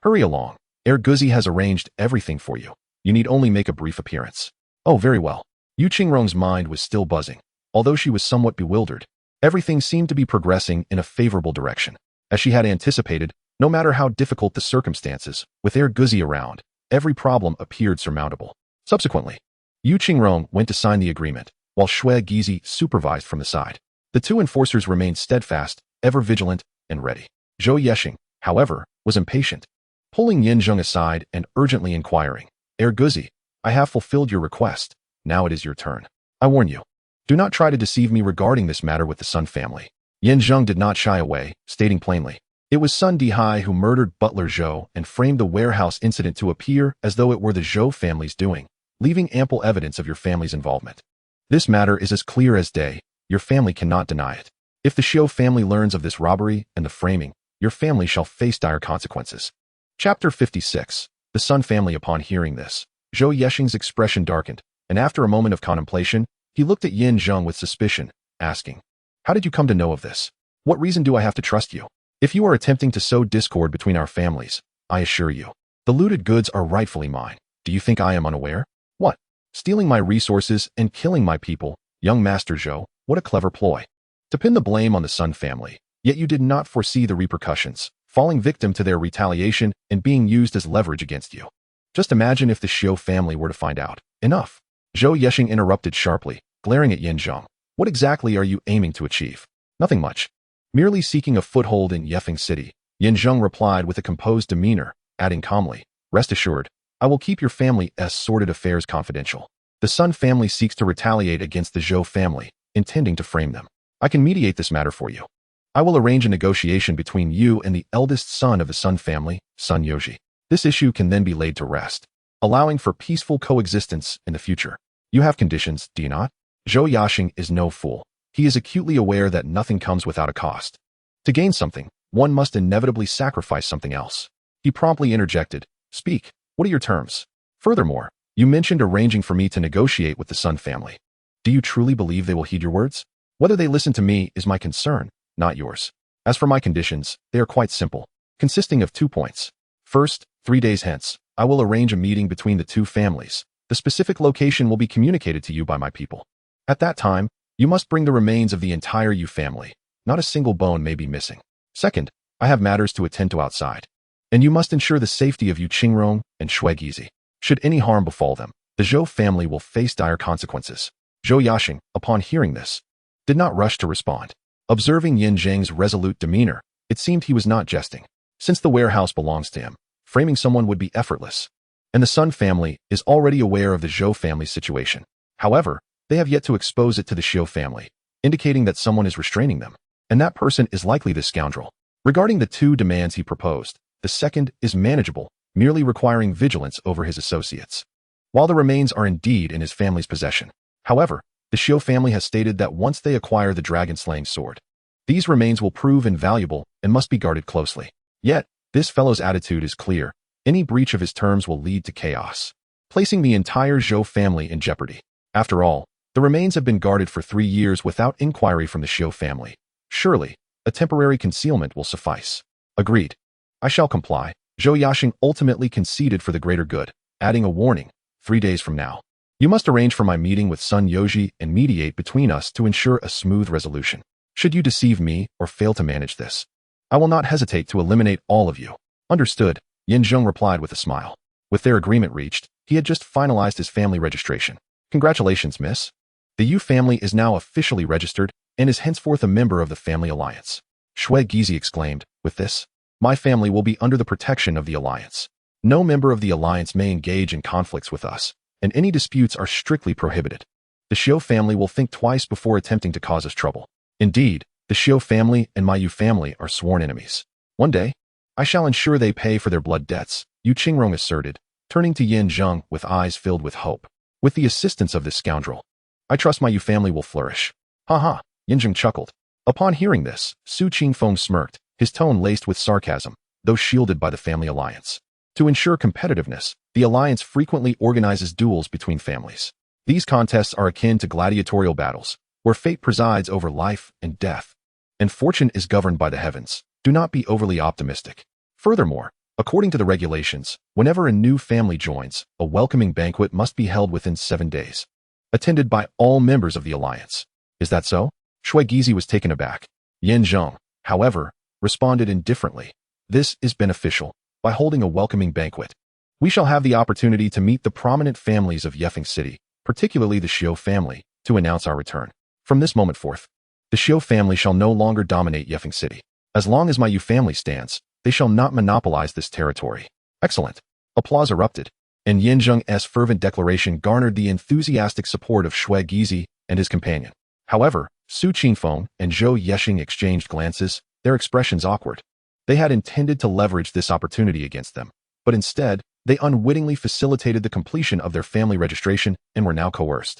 Hurry along. Guzi has arranged everything for you. You need only make a brief appearance. Oh, very well. Yu Qingrong's mind was still buzzing, although she was somewhat bewildered. Everything seemed to be progressing in a favorable direction. As she had anticipated, no matter how difficult the circumstances, with Guzi around, every problem appeared surmountable. Subsequently, Yu Qingrong went to sign the agreement, while Shui Gizi supervised from the side. The two enforcers remained steadfast, ever vigilant, and ready. Zhou Yexing, however, was impatient, pulling Yin Zheng aside and urgently inquiring, Guzi, I have fulfilled your request. Now it is your turn. I warn you, do not try to deceive me regarding this matter with the Sun family. Yin Zheng did not shy away, stating plainly, it was Sun Dihai who murdered Butler Zhou and framed the warehouse incident to appear as though it were the Zhou family's doing, leaving ample evidence of your family's involvement. This matter is as clear as day. Your family cannot deny it. If the Xiu family learns of this robbery and the framing, your family shall face dire consequences. Chapter 56. The Sun family. Upon hearing this, Zhou Yexing's expression darkened, and after a moment of contemplation, he looked at Yin Zheng with suspicion, asking, how did you come to know of this? What reason do I have to trust you? If you are attempting to sow discord between our families, I assure you, the looted goods are rightfully mine. Do you think I am unaware? What? Stealing my resources and killing my people, young Master Zhou, what a clever ploy. To pin the blame on the Sun family, yet you did not foresee the repercussions, falling victim to their retaliation and being used as leverage against you. Just imagine if the Xiu family were to find out. Enough. Zhou Yexing interrupted sharply, glaring at Yin Zheng. What exactly are you aiming to achieve? Nothing much. Merely seeking a foothold in Yefeng City, Yin Zheng replied with a composed demeanor, adding calmly, rest assured, I will keep your family's sordid affairs confidential. The Sun family seeks to retaliate against the Zhou family, intending to frame them. I can mediate this matter for you. I will arrange a negotiation between you and the eldest son of the Sun family, Sun Yoji. This issue can then be laid to rest, allowing for peaceful coexistence in the future. You have conditions, do you not? Zhou Yexing is no fool. He is acutely aware that nothing comes without a cost. To gain something, one must inevitably sacrifice something else. He promptly interjected, speak, what are your terms? Furthermore, you mentioned arranging for me to negotiate with the Sun family. Do you truly believe they will heed your words? Whether they listen to me is my concern, not yours. As for my conditions, they are quite simple, consisting of 2 points. First, 3 days hence, I will arrange a meeting between the two families. The specific location will be communicated to you by my people. At that time, you must bring the remains of the entire Yu family. Not a single bone may be missing. Second, I have matters to attend to outside, and you must ensure the safety of Yu Qingrong and Shui Gizi. Should any harm befall them, the Zhou family will face dire consequences. Zhou Yexing, upon hearing this, did not rush to respond. Observing Yin Zheng's resolute demeanor, it seemed he was not jesting. Since the warehouse belongs to him, framing someone would be effortless. And the Sun family is already aware of the Zhou family's situation. However, they have yet to expose it to the Xiu family, indicating that someone is restraining them. And that person is likely this scoundrel. Regarding the 2 demands he proposed, the second is manageable, merely requiring vigilance over his associates, while the remains are indeed in his family's possession. However, the Xiu family has stated that once they acquire the dragon-slaying sword, these remains will prove invaluable and must be guarded closely. Yet, this fellow's attitude is clear. Any breach of his terms will lead to chaos, placing the entire Zhou family in jeopardy. After all, the remains have been guarded for 3 years without inquiry from the Xiu family. Surely, a temporary concealment will suffice. Agreed. I shall comply. Zhou Yexing ultimately conceded for the greater good, adding a warning, 3 days from now. You must arrange for my meeting with Sun Yoji and mediate between us to ensure a smooth resolution. Should you deceive me or fail to manage this, I will not hesitate to eliminate all of you. Understood, Yin Zheng replied with a smile. With their agreement reached, he had just finalized his family registration. Congratulations, miss. The Yu family is now officially registered and is henceforth a member of the family alliance. Shui Gizi exclaimed, with this, my family will be under the protection of the alliance. No member of the alliance may engage in conflicts with us, and any disputes are strictly prohibited. The Xiu family will think twice before attempting to cause us trouble. Indeed, the Xiu family and my Yu family are sworn enemies. One day, I shall ensure they pay for their blood debts, Yu Qingrong asserted, turning to Yin Zheng with eyes filled with hope. With the assistance of this scoundrel, I trust my Yu family will flourish. Ha ha, Yin Zheng chuckled. Upon hearing this, Su Qingfeng smirked, his tone laced with sarcasm, though shielded by the family alliance. To ensure competitiveness, the alliance frequently organizes duels between families. These contests are akin to gladiatorial battles, where fate presides over life and death, and fortune is governed by the heavens. Do not be overly optimistic. Furthermore, according to the regulations, whenever a new family joins, a welcoming banquet must be held within 7 days, attended by all members of the alliance. Is that so? Shui Gizi was taken aback. Yin Zheng, however, responded indifferently. This is beneficial. By holding a welcoming banquet, We shall have the opportunity to meet the prominent families of Yefeng City, particularly the Xiu family, to announce our return. From this moment forth, the Xiu family shall no longer dominate Yefeng City. As long as my Yu family stands, they shall not monopolize this territory. Excellent. Applause erupted, and Yin Zheng's fervent declaration garnered the enthusiastic support of Shui Gizi and his companion. However, Su Qingfeng and Zhou Yexing exchanged glances, their expressions awkward. They had intended to leverage this opportunity against them, but instead, they unwittingly facilitated the completion of their family registration and were now coerced,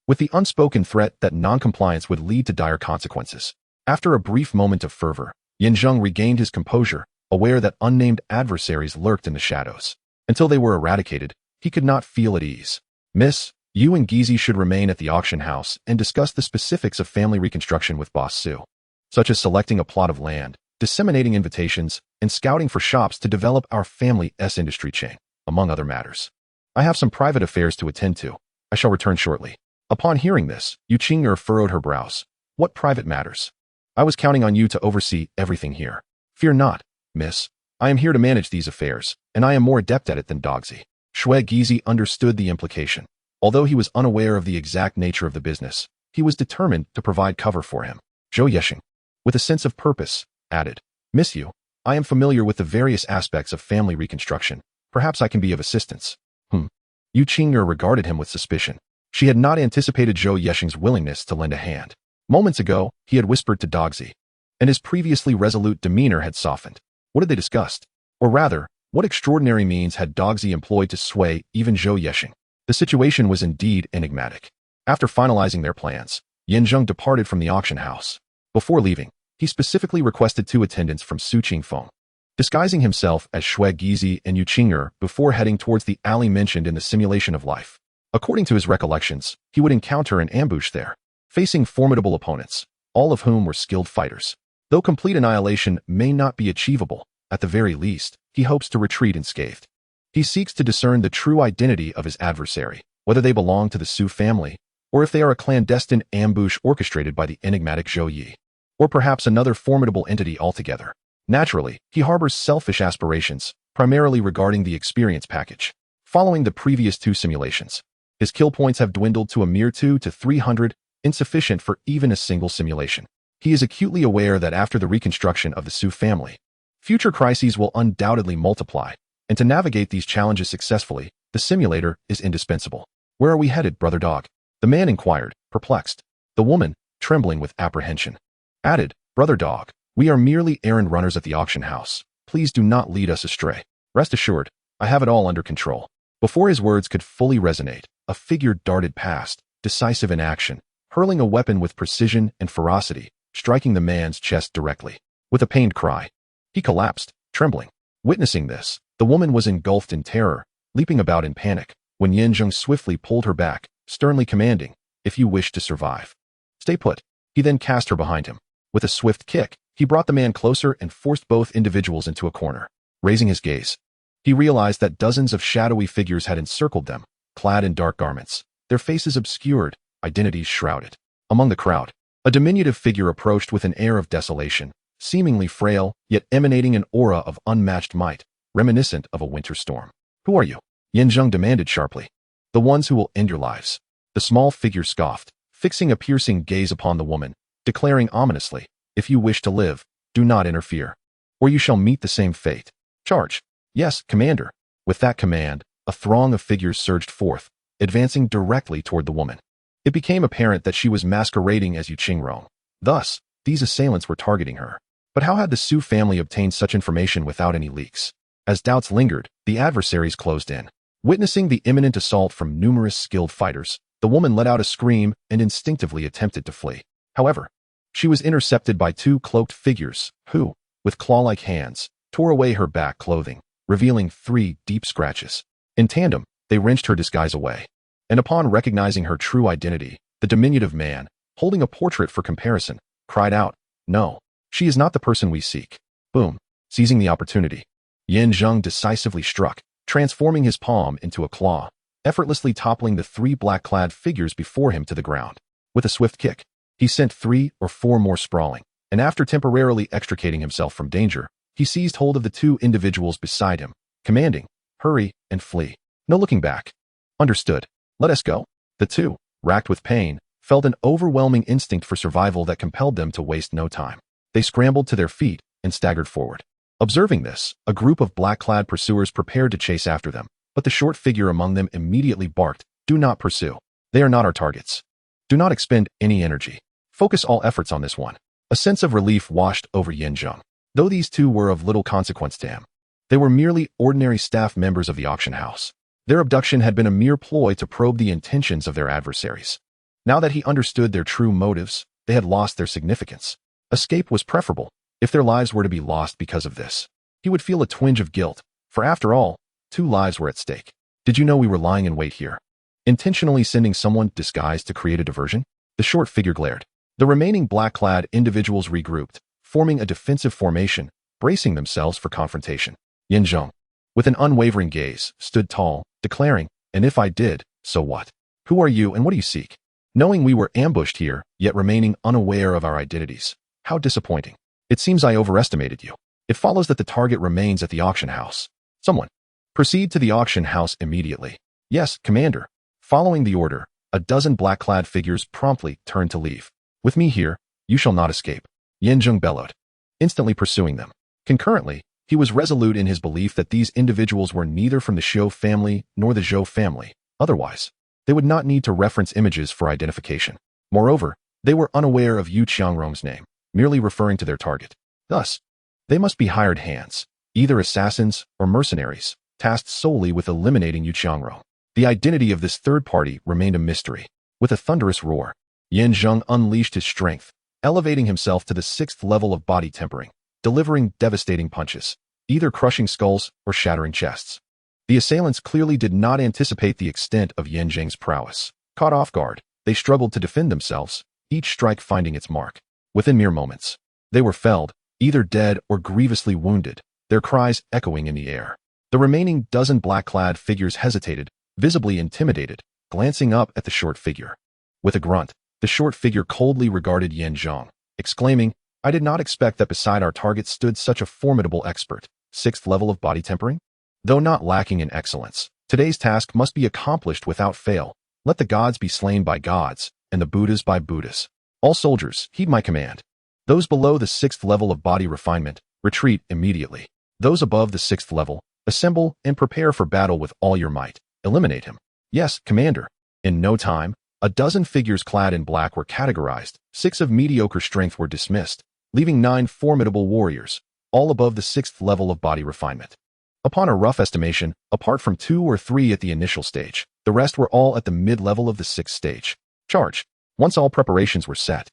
with the unspoken threat that non-compliance would lead to dire consequences. After a brief moment of fervor, Yin Zheng regained his composure, aware that unnamed adversaries lurked in the shadows. Until they were eradicated, he could not feel at ease. Miss, you and Gizi should remain at the auction house and discuss the specifics of family reconstruction with Boss Su, such as selecting a plot of land, disseminating invitations, and scouting for shops to develop our family's industry chain, among other matters. I have some private affairs to attend to. I shall return shortly. Upon hearing this, Yu Qing'er furrowed her brows. What private matters? I was counting on you to oversee everything here. Fear not, miss. I am here to manage these affairs, and I am more adept at it than Dogzi. Shui Gizi understood the implication. Although he was unaware of the exact nature of the business, he was determined to provide cover for him. Zhou Yexing, with a sense of purpose, added, Miss Yu, I am familiar with the various aspects of family reconstruction. Perhaps I can be of assistance. Yu Qing'er regarded him with suspicion. She had not anticipated Zhou Yexing's willingness to lend a hand. Moments ago, he had whispered to Dogzi, and his previously resolute demeanor had softened. What had they discussed? Or rather, what extraordinary means had Dogzi employed to sway even Zhou Yexing? The situation was indeed enigmatic. After finalizing their plans, Yin Zheng departed from the auction house. Before leaving, he specifically requested 2 attendants from Su Qingfeng, disguising himself as Shui Gizi and Yu Qing'er before heading towards the alley mentioned in the simulation of life. According to his recollections, he would encounter an ambush there, facing formidable opponents, all of whom were skilled fighters. Though complete annihilation may not be achievable, at the very least, he hopes to retreat unscathed. He seeks to discern the true identity of his adversary, whether they belong to the Su family, or if they are a clandestine ambush orchestrated by the enigmatic Zhou Yi, or perhaps another formidable entity altogether. Naturally, he harbors selfish aspirations, primarily regarding the experience package. Following the previous 2 simulations, his kill points have dwindled to a mere 200 to 300, insufficient for even a single simulation. He is acutely aware that after the reconstruction of the Su family, future crises will undoubtedly multiply, and to navigate these challenges successfully, the simulator is indispensable. Where are we headed, brother dog? The man inquired, perplexed. The woman, trembling with apprehension, added, brother dog, we are merely errand runners at the auction house. Please do not lead us astray. Rest assured, I have it all under control. Before his words could fully resonate, a figure darted past, decisive in action, hurling a weapon with precision and ferocity, striking the man's chest directly. With a pained cry, he collapsed, trembling. Witnessing this, the woman was engulfed in terror, leaping about in panic, when Yin Zheng swiftly pulled her back, sternly commanding, if you wish to survive, stay put. He then cast her behind him. With a swift kick, he brought the man closer and forced both individuals into a corner. Raising his gaze, he realized that dozens of shadowy figures had encircled them, clad in dark garments, their faces obscured, identities shrouded. Among the crowd, a diminutive figure approached with an air of desolation, seemingly frail, yet emanating an aura of unmatched might, reminiscent of a winter storm. Who are you? Yin Zheng demanded sharply. The ones who will end your lives. The small figure scoffed, fixing a piercing gaze upon the woman, declaring ominously, if you wish to live, do not interfere, or you shall meet the same fate. Charge. Yes, commander. With that command, a throng of figures surged forth, advancing directly toward the woman. It became apparent that she was masquerading as Yu Qing'er. Thus, these assailants were targeting her. But how had the Su family obtained such information without any leaks? As doubts lingered, the adversaries closed in. Witnessing the imminent assault from numerous skilled fighters, the woman let out a scream and instinctively attempted to flee. However, she was intercepted by 2 cloaked figures who, with claw-like hands, tore away her back clothing, revealing 3 deep scratches. In tandem, they wrenched her disguise away. And upon recognizing her true identity, the diminutive man, holding a portrait for comparison, cried out, no, she is not the person we seek. Boom. Seizing the opportunity, Yin Zheng decisively struck, transforming his palm into a claw, effortlessly toppling the 3 black-clad figures before him to the ground. With a swift kick, he sent 3 or 4 more sprawling, and after temporarily extricating himself from danger, he seized hold of the 2 individuals beside him, commanding, Hurry and flee. No looking back. Understood. Let us go. The two, racked with pain, felt an overwhelming instinct for survival that compelled them to waste no time. They scrambled to their feet and staggered forward. Observing this, a group of black-clad pursuers prepared to chase after them, but the short figure among them immediately barked, "Do not pursue. They are not our targets. Do not expend any energy. Focus all efforts on this one." A sense of relief washed over Zheng. Though these two were of little consequence to him, they were merely ordinary staff members of the auction house. Their abduction had been a mere ploy to probe the intentions of their adversaries. Now that he understood their true motives, they had lost their significance. Escape was preferable. If their lives were to be lost because of this, he would feel a twinge of guilt, for after all, 2 lives were at stake. "Did you know we were lying in wait here? Intentionally sending someone disguised to create a diversion?" The short figure glared. The remaining black-clad individuals regrouped, forming a defensive formation, bracing themselves for confrontation. Zheng, with an unwavering gaze, stood tall, declaring, "And if I did, so what? Who are you and what do you seek?" Knowing we were ambushed here, yet remaining unaware of our identities. How disappointing. It seems I overestimated you. It follows that the target remains at the auction house. Someone. Proceed to the auction house immediately. Yes, Commander. Following the order, a dozen black-clad figures promptly turned to leave. With me here, you shall not escape. Zheng bellowed, instantly pursuing them. Concurrently, he was resolute in his belief that these individuals were neither from the Zhou family nor the Zhou family. Otherwise, they would not need to reference images for identification. Moreover, they were unaware of Yu Qiangrong's name, merely referring to their target. Thus, they must be hired hands, either assassins or mercenaries, tasked solely with eliminating Yu Qiangrong. The identity of this third party remained a mystery. With a thunderous roar, Zheng unleashed his strength, elevating himself to the 6th level of body tempering, delivering devastating punches, either crushing skulls or shattering chests. The assailants clearly did not anticipate the extent of Zheng's prowess. Caught off guard, they struggled to defend themselves, each strike finding its mark. Within mere moments, they were felled, either dead or grievously wounded, their cries echoing in the air. The remaining dozen black-clad figures hesitated, visibly intimidated, glancing up at the short figure. With a grunt, the short figure coldly regarded Zheng, exclaiming, "I did not expect that beside our target stood such a formidable expert. 6th level of body tempering? Though not lacking in excellence, today's task must be accomplished without fail. Let the gods be slain by gods, and the Buddhas by Buddhas. All soldiers, heed my command. Those below the 6th level of body refinement, retreat immediately. Those above the 6th level, assemble and prepare for battle with all your might. Eliminate him." "Yes, Commander." In no time, a dozen figures clad in black were categorized, 6 of mediocre strength were dismissed, leaving 9 formidable warriors, all above the 6th level of body refinement. Upon a rough estimation, apart from 2 or 3 at the initial stage, the rest were all at the mid-level of the 6th stage. Charge. Once all preparations were set,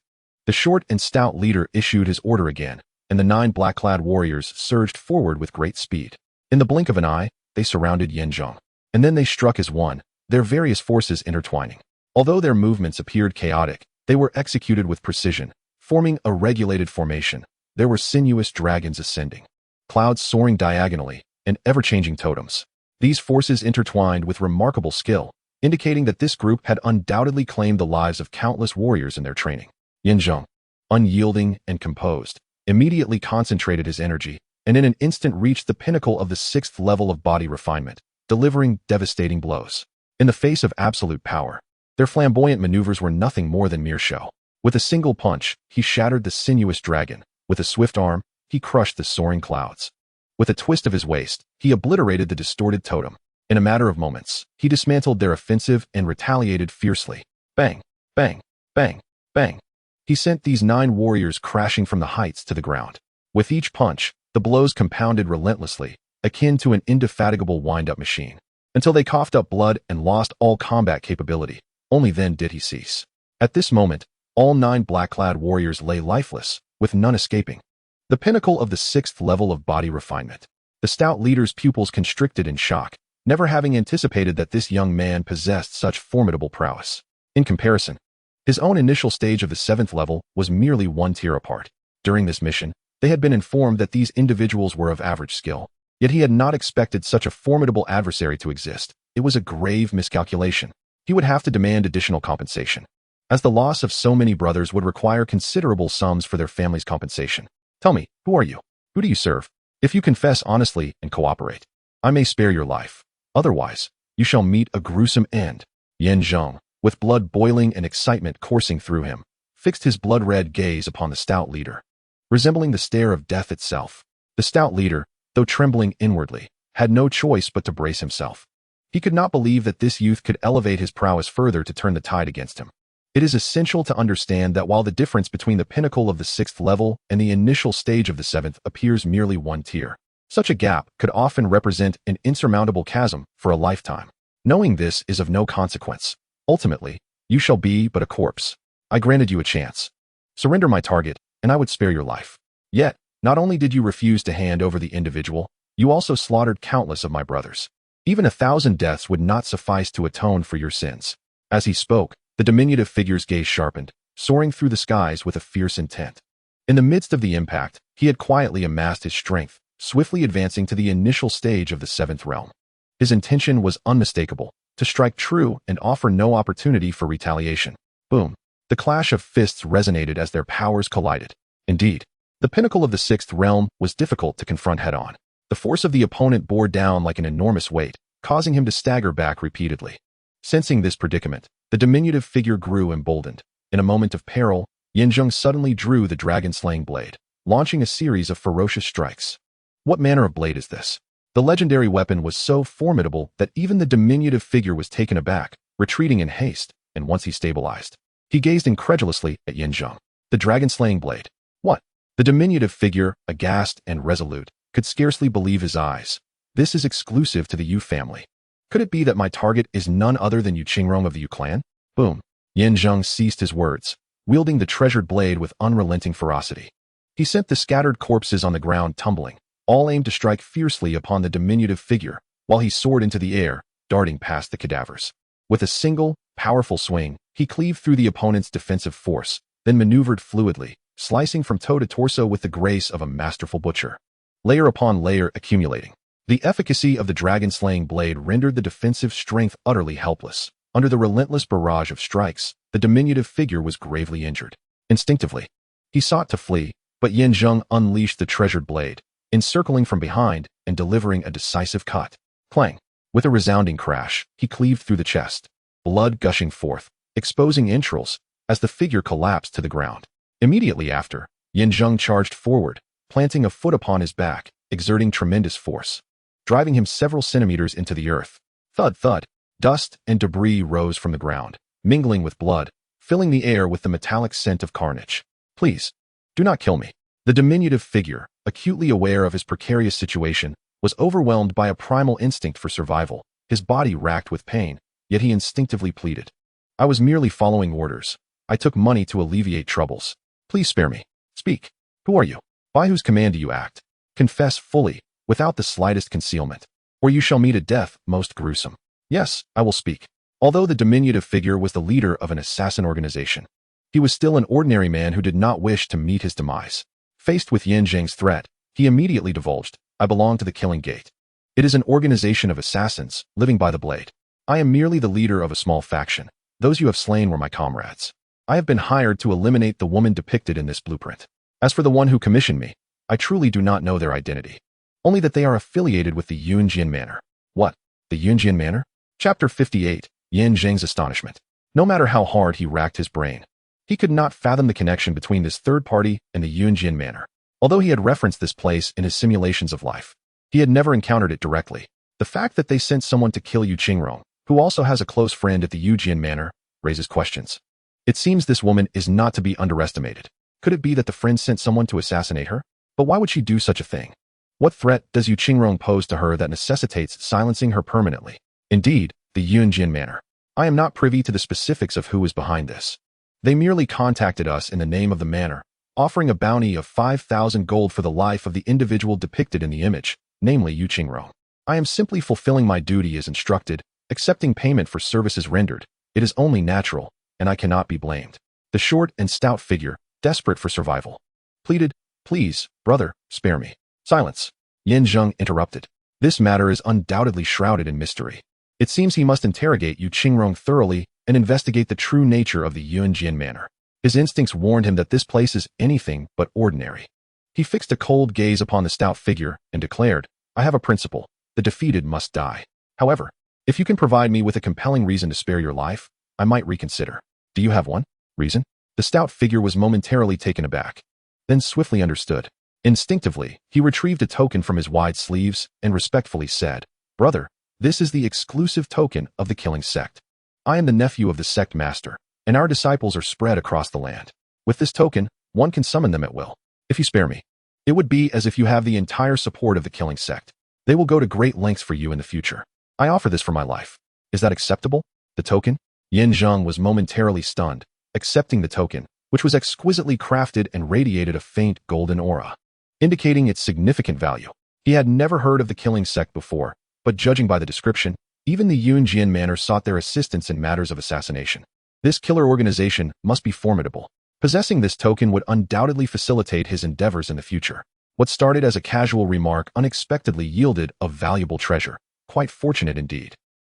the short and stout leader issued his order again, and the 9 black-clad warriors surged forward with great speed. In the blink of an eye, they surrounded Zheng. And then they struck as one, their various forces intertwining. Although their movements appeared chaotic, they were executed with precision, forming a regulated formation. There were sinuous dragons ascending, clouds soaring diagonally, and ever-changing totems. These forces intertwined with remarkable skill, indicating that this group had undoubtedly claimed the lives of countless warriors in their training. Zheng, unyielding and composed, immediately concentrated his energy, and in an instant reached the pinnacle of the 6th level of body refinement, delivering devastating blows. In the face of absolute power, their flamboyant maneuvers were nothing more than mere show. With a single punch, he shattered the sinuous dragon. With a swift arm, he crushed the soaring clouds. With a twist of his waist, he obliterated the distorted totem. In a matter of moments, he dismantled their offensive and retaliated fiercely. Bang, bang, bang, bang. He sent these 9 warriors crashing from the heights to the ground. With each punch, the blows compounded relentlessly, akin to an indefatigable wind-up machine, until they coughed up blood and lost all combat capability. Only then did he cease. At this moment, all 9 black-clad warriors lay lifeless, with none escaping. The pinnacle of the 6th level of body refinement. The stout leader's pupils constricted in shock, never having anticipated that this young man possessed such formidable prowess. In comparison, his own initial stage of the 7th level was merely 1 tier apart. During this mission, they had been informed that these individuals were of average skill. Yet he had not expected such a formidable adversary to exist. It was a grave miscalculation. He would have to demand additional compensation, as the loss of so many brothers would require considerable sums for their family's compensation. "Tell me, who are you? Who do you serve? If you confess honestly and cooperate, I may spare your life. Otherwise, you shall meet a gruesome end. Zheng, with blood boiling and excitement coursing through him, fixed his blood-red gaze upon the stout leader. Resembling the stare of death itself, the stout leader, though trembling inwardly, had no choice but to brace himself. He could not believe that this youth could elevate his prowess further to turn the tide against him. It is essential to understand that while the difference between the pinnacle of the 6th level and the initial stage of the 7th appears merely one tier, such a gap could often represent an insurmountable chasm for a lifetime. Knowing this is of no consequence. Ultimately, you shall be but a corpse. I granted you a chance. Surrender my target, and I would spare your life. Yet, not only did you refuse to hand over the individual, you also slaughtered countless of my brothers. Even 1,000 deaths would not suffice to atone for your sins. As he spoke, the diminutive figure's gaze sharpened, soaring through the skies with a fierce intent. In the midst of the impact, he had quietly amassed his strength, swiftly advancing to the initial stage of the 7th realm. His intention was unmistakable, to strike true and offer no opportunity for retaliation. Boom. The clash of fists resonated as their powers collided. Indeed, the pinnacle of the 6th realm was difficult to confront head-on. The force of the opponent bore down like an enormous weight, causing him to stagger back repeatedly. Sensing this predicament, the diminutive figure grew emboldened. In a moment of peril, Zheng suddenly drew the dragon-slaying blade, launching a series of ferocious strikes. What manner of blade is this? The legendary weapon was so formidable that even the diminutive figure was taken aback, retreating in haste, and once he stabilized, he gazed incredulously at Zheng. The dragon-slaying blade. What? The diminutive figure, aghast and resolute, could scarcely believe his eyes. This is exclusive to the Yu family. Could it be that my target is none other than Yu Qingrong of the Yu clan? Boom. Zheng ceased his words, wielding the treasured blade with unrelenting ferocity. He sent the scattered corpses on the ground tumbling, all aimed to strike fiercely upon the diminutive figure, while he soared into the air, darting past the cadavers. With a single, powerful swing, he cleaved through the opponent's defensive force, then maneuvered fluidly, slicing from toe to torso with the grace of a masterful butcher. Layer upon layer accumulating. The efficacy of the dragon-slaying blade rendered the defensive strength utterly helpless. Under the relentless barrage of strikes, the diminutive figure was gravely injured. Instinctively, he sought to flee, but Zheng unleashed the treasured blade, encircling from behind and delivering a decisive cut. Clang! With a resounding crash, he cleaved through the chest, blood gushing forth, exposing entrails, as the figure collapsed to the ground. Immediately after, Zheng charged forward, planting a foot upon his back, exerting tremendous force, driving him several centimeters into the earth. Thud, thud. Dust and debris rose from the ground, mingling with blood, filling the air with the metallic scent of carnage. Please, do not kill me. The diminutive figure, acutely aware of his precarious situation, was overwhelmed by a primal instinct for survival, his body racked with pain, yet he instinctively pleaded. I was merely following orders. I took money to alleviate troubles. Please spare me. Speak. Who are you? By whose command do you act? Confess fully, without the slightest concealment, or you shall meet a death most gruesome. Yes, I will speak. Although the diminutive figure was the leader of an assassin organization, he was still an ordinary man who did not wish to meet his demise. Faced with Zheng's threat, he immediately divulged, I belong to the Killing Gate. It is an organization of assassins, living by the blade. I am merely the leader of a small faction. Those you have slain were my comrades. I have been hired to eliminate the woman depicted in this blueprint. As for the one who commissioned me, I truly do not know their identity. Only that they are affiliated with the Yunjian Manor. What? The Yunjian Manor? Chapter 58, Zheng's astonishment. No matter how hard he racked his brain, he could not fathom the connection between this third party and the Yunjian Manor. Although he had referenced this place in his simulations of life, he had never encountered it directly. The fact that they sent someone to kill Yu Qingrong, who also has a close friend at the Yunjian Manor, raises questions. It seems this woman is not to be underestimated. Could it be that the friend sent someone to assassinate her? But why would she do such a thing? What threat does Yu Qingrong pose to her that necessitates silencing her permanently? Indeed, the Yunjian Manor. I am not privy to the specifics of who is behind this. They merely contacted us in the name of the manor, offering a bounty of 5,000 gold for the life of the individual depicted in the image, namely Yu Qingrong. I am simply fulfilling my duty as instructed, accepting payment for services rendered. It is only natural, and I cannot be blamed. The short and stout figure, desperate for survival, pleaded, Please, brother, spare me. Silence. Zheng interrupted. This matter is undoubtedly shrouded in mystery. It seems he must interrogate Yu Qingrong thoroughly and investigate the true nature of the Yunjian Manor. His instincts warned him that this place is anything but ordinary. He fixed a cold gaze upon the stout figure and declared, I have a principle. the defeated must die. However, if you can provide me with a compelling reason to spare your life, I might reconsider. Do you have one? Reason? The stout figure was momentarily taken aback, then swiftly understood. Instinctively, he retrieved a token from his wide sleeves and respectfully said, "Brother, this is the exclusive token of the killing sect. I am the nephew of the sect master, and our disciples are spread across the land. With this token, one can summon them at will. If you spare me, it would be as if you have the entire support of the killing sect. They will go to great lengths for you in the future. I offer this for my life. Is that acceptable?" The token? Zheng was momentarily stunned, accepting the token, which was exquisitely crafted and radiated a faint golden aura, indicating its significant value. He had never heard of the killing sect before, but judging by the description, even the Yunjian manor sought their assistance in matters of assassination. This killer organization must be formidable. Possessing this token would undoubtedly facilitate his endeavors in the future. What started as a casual remark unexpectedly yielded a valuable treasure. Quite fortunate indeed.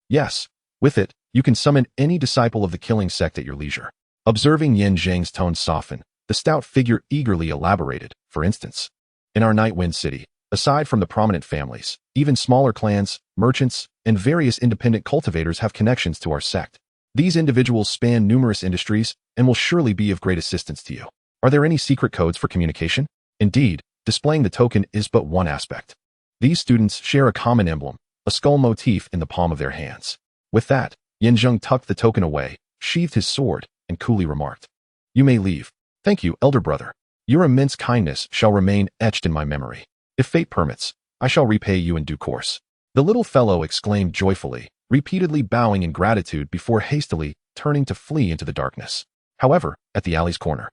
Yes, with it, you can summon any disciple of the killing sect at your leisure. Observing Zheng's tone soften, the stout figure eagerly elaborated. For instance, in our Nightwind City, aside from the prominent families, even smaller clans, merchants, and various independent cultivators have connections to our sect. These individuals span numerous industries and will surely be of great assistance to you. Are there any secret codes for communication? Indeed, displaying the token is but one aspect. These students share a common emblem, a skull motif in the palm of their hands. With that, Zheng tucked the token away, sheathed his sword, and coolly remarked, "You may leave. Thank you, elder brother. Your immense kindness shall remain etched in my memory. If fate permits, I shall repay you in due course." The little fellow exclaimed joyfully, repeatedly bowing in gratitude before hastily turning to flee into the darkness. However, at the alley's corner,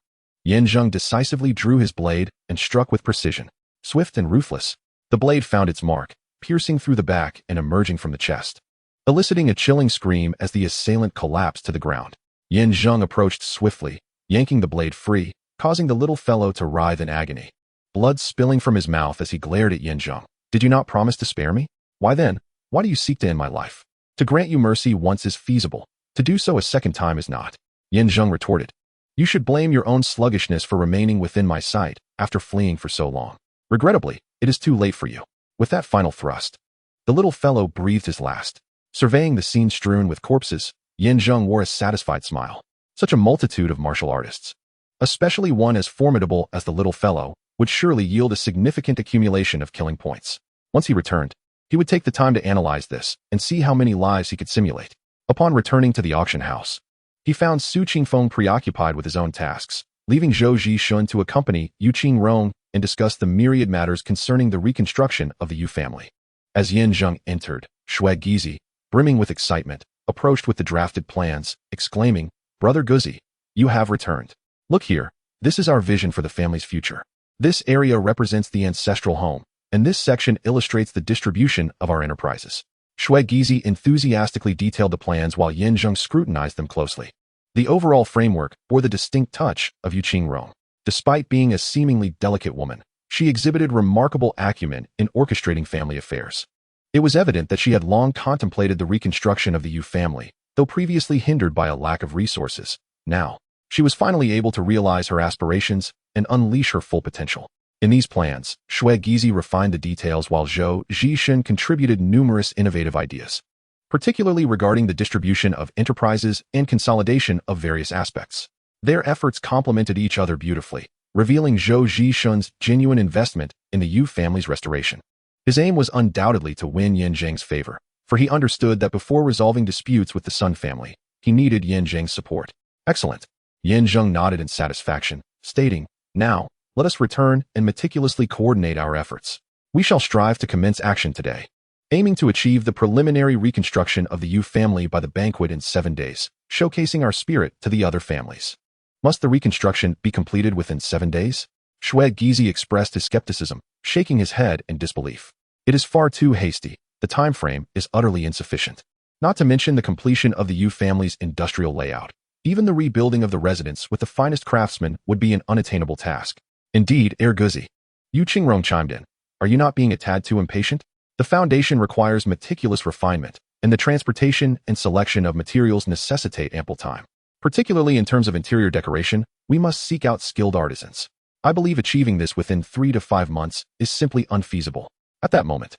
Zheng decisively drew his blade and struck with precision. Swift and ruthless, the blade found its mark, piercing through the back and emerging from the chest, eliciting a chilling scream as the assailant collapsed to the ground. Zheng approached swiftly, yanking the blade free, causing the little fellow to writhe in agony, blood spilling from his mouth as he glared at Zheng. "Did you not promise to spare me? Why then, why do you seek to end my life? To grant you mercy once is feasible, to do so a second time is not." Zheng retorted, "You should blame your own sluggishness for remaining within my sight after fleeing for so long. Regrettably, it is too late for you." With that final thrust, the little fellow breathed his last. Surveying the scene strewn with corpses, Zheng wore a satisfied smile. Such a multitude of martial artists, especially one as formidable as the little fellow, would surely yield a significant accumulation of killing points. Once he returned, he would take the time to analyze this and see how many lives he could simulate. Upon returning to the auction house, he found Su Qingfeng preoccupied with his own tasks, leaving Zhou Zhishun to accompany Yu Qingrong and discuss the myriad matters concerning the reconstruction of the Yu family. As Zheng entered, Shui Gizi, brimming with excitement, approached with the drafted plans, exclaiming, "Brother Guzi, you have returned. Look here, this is our vision for the family's future. This area represents the ancestral home, and this section illustrates the distribution of our enterprises." Shui Gizi enthusiastically detailed the plans while Zheng scrutinized them closely. The overall framework bore the distinct touch of Yu Qingrong. Despite being a seemingly delicate woman, she exhibited remarkable acumen in orchestrating family affairs. It was evident that she had long contemplated the reconstruction of the Yu family, though previously hindered by a lack of resources. Now, she was finally able to realize her aspirations and unleash her full potential. In these plans, Shui Gizi refined the details while Zhou Zhishun contributed numerous innovative ideas, particularly regarding the distribution of enterprises and consolidation of various aspects. Their efforts complemented each other beautifully, revealing Zhou Zhishun's genuine investment in the Yu family's restoration. His aim was undoubtedly to win Zheng's favor, for he understood that before resolving disputes with the Sun family, he needed Zheng's support. "Excellent." Zheng nodded in satisfaction, stating, "Now, let us return and meticulously coordinate our efforts. We shall strive to commence action today, aiming to achieve the preliminary reconstruction of the Yu family by the banquet in 7 days, showcasing our spirit to the other families." "Must the reconstruction be completed within 7 days?" Shui Gizi expressed his skepticism, shaking his head in disbelief. "It is far too hasty. The time frame is utterly insufficient. Not to mention the completion of the Yu family's industrial layout. Even the rebuilding of the residence with the finest craftsmen would be an unattainable task." "Indeed, Guzi." Yu Qingrong chimed in. "Are you not being a tad too impatient? The foundation requires meticulous refinement, and the transportation and selection of materials necessitate ample time. Particularly in terms of interior decoration, we must seek out skilled artisans. I believe achieving this within 3 to 5 months is simply unfeasible." At that moment,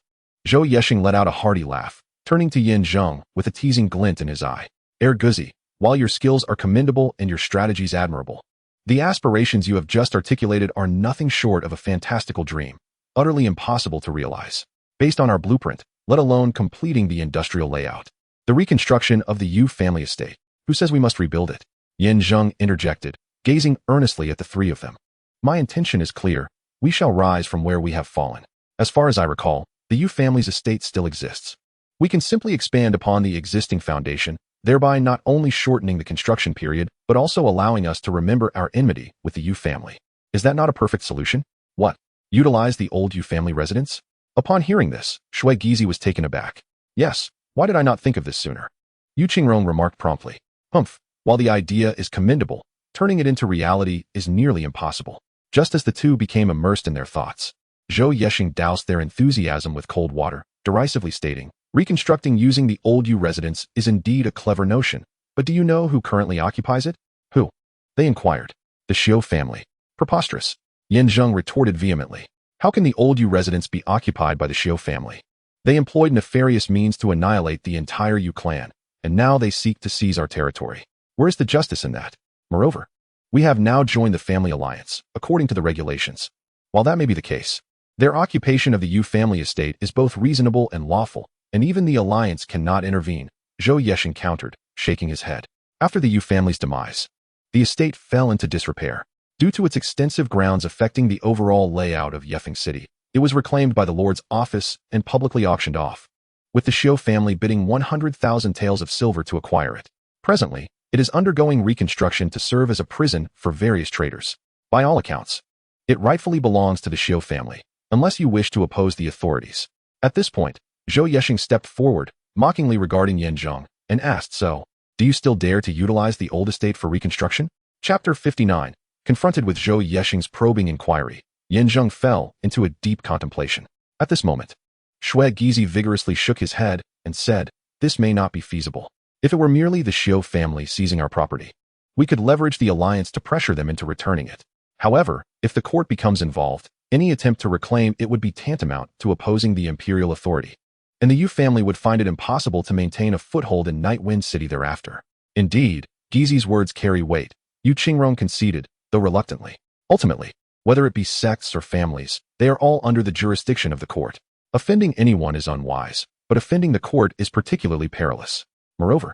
Zhou Yesheng let out a hearty laugh, turning to Zheng with a teasing glint in his eye. Guzi, while your skills are commendable and your strategies admirable, the aspirations you have just articulated are nothing short of a fantastical dream, utterly impossible to realize. Based on our blueprint, let alone completing the industrial layout. The reconstruction of the Yu family estate. Who says we must rebuild it? Zheng interjected, gazing earnestly at the three of them. My intention is clear. We shall rise from where we have fallen. As far as I recall, the Yu family's estate still exists. We can simply expand upon the existing foundation, thereby not only shortening the construction period, but also allowing us to remember our enmity with the Yu family. Is that not a perfect solution? What? Utilize the old Yu family residence? Upon hearing this, Shui Gizi was taken aback. Yes, why did I not think of this sooner? Yu Qingrong remarked promptly. Humph, while the idea is commendable, turning it into reality is nearly impossible. Just as the two became immersed in their thoughts, Zhou Yesheng doused their enthusiasm with cold water, derisively stating, reconstructing using the old Yu residence is indeed a clever notion, but do you know who currently occupies it? Who? They inquired. The Xiu family. Preposterous. Zheng retorted vehemently. How can the old Yu residence be occupied by the Xiu family? They employed nefarious means to annihilate the entire Yu clan, and now they seek to seize our territory. Where is the justice in that? Moreover, we have now joined the family alliance, according to the regulations. While that may be the case, their occupation of the Yu family estate is both reasonable and lawful, and even the alliance cannot intervene, Zhou Yesheng countered, shaking his head. After the Yu family's demise, the estate fell into disrepair. Due to its extensive grounds affecting the overall layout of Yefeng City, it was reclaimed by the Lord's office and publicly auctioned off, with the Xiu family bidding 100,000 taels of silver to acquire it. Presently, it is undergoing reconstruction to serve as a prison for various traders. By all accounts, it rightfully belongs to the Xiu family, unless you wish to oppose the authorities. At this point, Zhou Yesheng stepped forward, mockingly regarding Zheng, and asked, so, do you still dare to utilize the old estate for reconstruction? Chapter 59. Confronted with Zhou Yesheng's probing inquiry, Zheng fell into a deep contemplation. At this moment, Shui Gizi vigorously shook his head and said, this may not be feasible. If it were merely the Xiu family seizing our property, we could leverage the alliance to pressure them into returning it. However, if the court becomes involved, any attempt to reclaim it would be tantamount to opposing the imperial authority, and the Yu family would find it impossible to maintain a foothold in Nightwind City thereafter. Indeed, Gizi's words carry weight, Yu Qingrong conceded, though reluctantly. Ultimately, whether it be sects or families, they are all under the jurisdiction of the court. Offending anyone is unwise, but offending the court is particularly perilous. Moreover,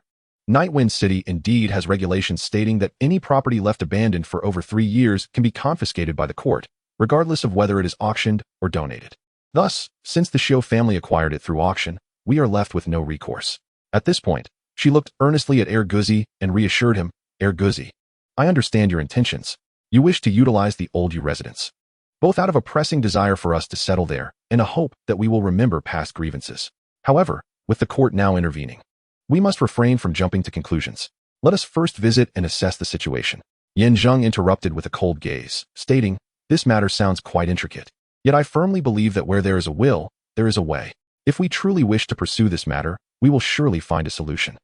Nightwind City indeed has regulations stating that any property left abandoned for over 3 years can be confiscated by the court, regardless of whether it is auctioned or donated. Thus, since the Xiu family acquired it through auction, we are left with no recourse. At this point, she looked earnestly at Guzi and reassured him, Guzi, I understand your intentions. You wish to utilize the old Yu residence, both out of a pressing desire for us to settle there and a hope that we will remember past grievances. However, with the court now intervening, we must refrain from jumping to conclusions. Let us first visit and assess the situation. Zheng interrupted with a cold gaze, stating, this matter sounds quite intricate. Yet I firmly believe that where there is a will, there is a way. If we truly wish to pursue this matter, we will surely find a solution.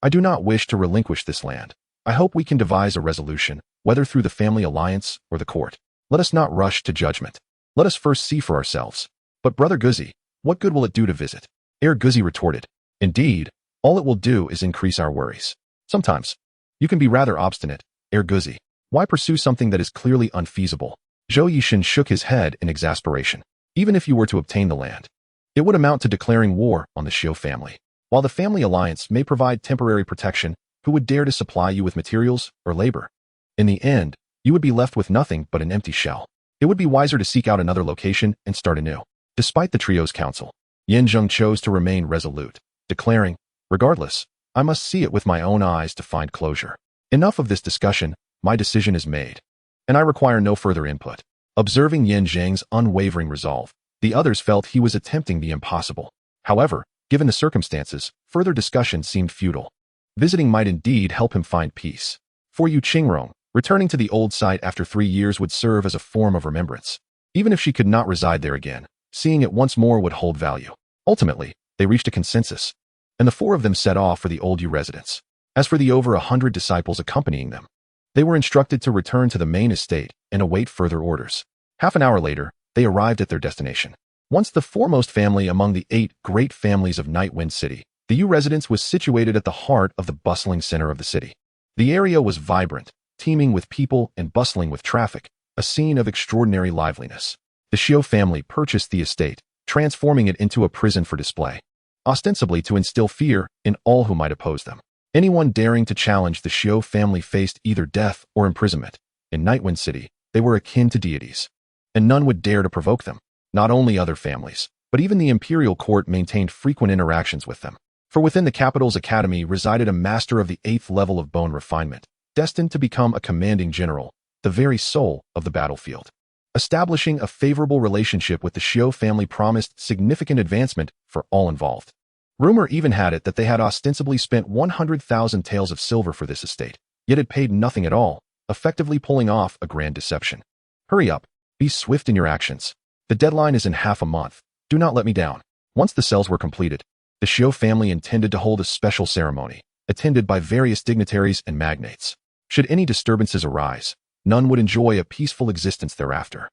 I do not wish to relinquish this land. I hope we can devise a resolution, whether through the family alliance or the court. Let us not rush to judgment. Let us first see for ourselves. But Brother Guzi, what good will it do to visit? Guzi retorted. Indeed, all it will do is increase our worries. Sometimes, you can be rather obstinate, Guzi. Why pursue something that is clearly unfeasible? Zhou Yishin shook his head in exasperation. Even if you were to obtain the land, it would amount to declaring war on the Xiu family. While the family alliance may provide temporary protection, who would dare to supply you with materials or labor? In the end, you would be left with nothing but an empty shell. It would be wiser to seek out another location and start anew. Despite the trio's counsel, Zheng chose to remain resolute, declaring, regardless, I must see it with my own eyes to find closure. Enough of this discussion, my decision is made, and I require no further input. Observing Zheng's unwavering resolve, the others felt he was attempting the impossible. However, given the circumstances, further discussion seemed futile. Visiting might indeed help him find peace. For Yu Qingrong, returning to the old site after 3 years would serve as a form of remembrance. Even if she could not reside there again, seeing it once more would hold value. Ultimately, they reached a consensus, and the 4 of them set off for the old Yu residence. As for the over 100 disciples accompanying them, they were instructed to return to the main estate and await further orders. Half an hour later, they arrived at their destination. Once the foremost family among the 8 great families of Nightwind City, the U residence was situated at the heart of the bustling center of the city. The area was vibrant, teeming with people and bustling with traffic, a scene of extraordinary liveliness. The Xiu family purchased the estate, transforming it into a prison for display, ostensibly to instill fear in all who might oppose them. Anyone daring to challenge the Xiu family faced either death or imprisonment. In Nightwind City, they were akin to deities, and none would dare to provoke them. Not only other families, but even the imperial court maintained frequent interactions with them. For within the capital's academy resided a master of the 8th level of bone refinement, destined to become a commanding general, the very soul of the battlefield. Establishing a favorable relationship with the Xiu family promised significant advancement for all involved. Rumor even had it that they had ostensibly spent 100,000 taels of silver for this estate, yet had paid nothing at all, effectively pulling off a grand deception. Hurry up, be swift in your actions. The deadline is in half a month. Do not let me down. Once the cells were completed, the Xiu family intended to hold a special ceremony, attended by various dignitaries and magnates. Should any disturbances arise, none would enjoy a peaceful existence thereafter.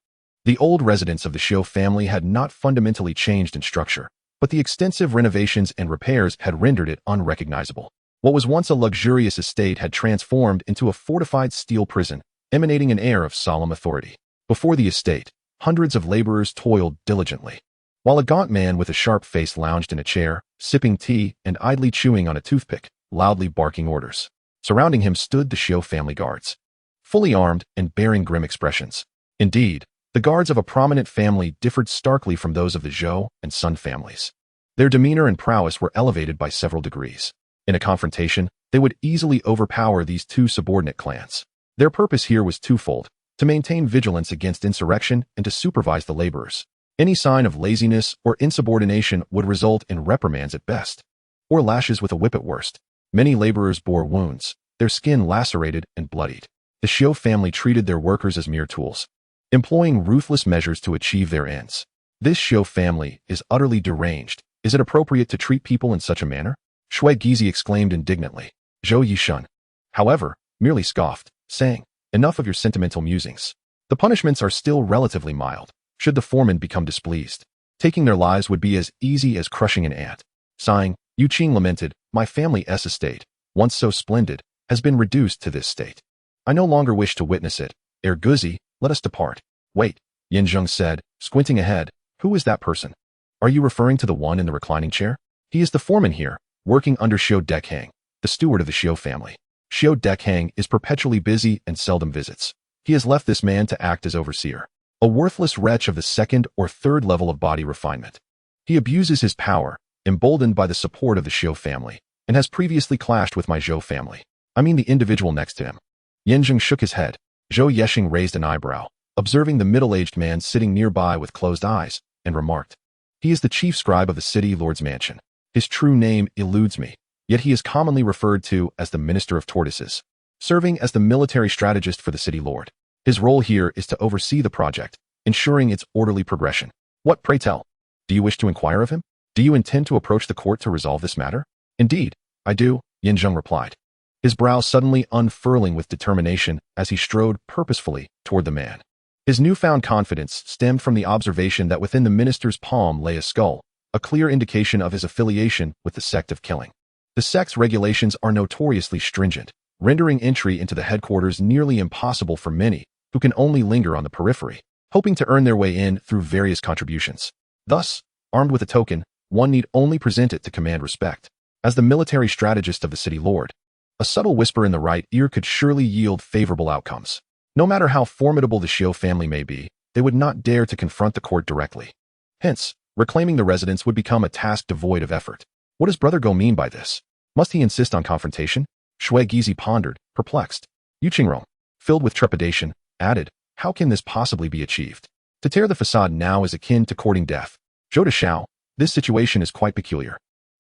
The old residence of the Xiu family had not fundamentally changed in structure, but the extensive renovations and repairs had rendered it unrecognizable. What was once a luxurious estate had transformed into a fortified steel prison, emanating an air of solemn authority. Before the estate, hundreds of laborers toiled diligently, while a gaunt man with a sharp face lounged in a chair, sipping tea and idly chewing on a toothpick, loudly barking orders. Surrounding him stood the Xiu family guards, fully armed and bearing grim expressions. Indeed, the guards of a prominent family differed starkly from those of the Zhou and Sun families. Their demeanor and prowess were elevated by several degrees. In a confrontation, they would easily overpower these 2 subordinate clans. Their purpose here was twofold: to maintain vigilance against insurrection and to supervise the laborers. Any sign of laziness or insubordination would result in reprimands at best, or lashes with a whip at worst. Many laborers bore wounds, their skin lacerated and bloodied. The Xiu family treated their workers as mere tools, employing ruthless measures to achieve their ends. This Xiu family is utterly deranged. Is it appropriate to treat people in such a manner? Shui Gizi exclaimed indignantly. Zhou Yishun, however, merely scoffed, saying, "Enough of your sentimental musings. The punishments are still relatively mild. Should the foreman become displeased, taking their lives would be as easy as crushing an ant." Sighing, Yu Qing lamented, "My family's estate, once so splendid, has been reduced to this state. I no longer wish to witness it. Guzi, let us depart." "Wait," Yin Zheng said, squinting ahead. "Who is that person? Are you referring to the one in the reclining chair? He is the foreman here, working under Xiu Dekhang, the steward of the Xiu family. Xiu Dekhang is perpetually busy and seldom visits. He has left this man to act as overseer, a worthless wretch of the 2nd or 3rd level of body refinement. He abuses his power, emboldened by the support of the Xiu family, and has previously clashed with my Zhou family. I mean the individual next to him." Yin Zheng shook his head. Zhou Yesheng raised an eyebrow, observing the middle-aged man sitting nearby with closed eyes, and remarked, "He is the chief scribe of the city lord's mansion. His true name eludes me, yet he is commonly referred to as the Minister of Tortoises, serving as the military strategist for the city lord. His role here is to oversee the project, ensuring its orderly progression." "What, pray tell? Do you wish to inquire of him? Do you intend to approach the court to resolve this matter?" "Indeed, I do," Yin Zheng replied, his brow suddenly unfurling with determination as he strode purposefully toward the man. His newfound confidence stemmed from the observation that within the minister's palm lay a skull, a clear indication of his affiliation with the sect of killing. The sect's regulations are notoriously stringent, rendering entry into the headquarters nearly impossible for many who can only linger on the periphery, hoping to earn their way in through various contributions. Thus, armed with a token, one need only present it to command respect. As the military strategist of the city lord, a subtle whisper in the right ear could surely yield favorable outcomes. No matter how formidable the Xiu family may be, they would not dare to confront the court directly. Hence, reclaiming the residence would become a task devoid of effort. What does Brother Go mean by this? Must he insist on confrontation? Shui Gizi pondered, perplexed. Yu Qingrong, filled with trepidation, added, "How can this possibly be achieved? To tear the facade now is akin to courting death. Zhou de Shao, this situation is quite peculiar.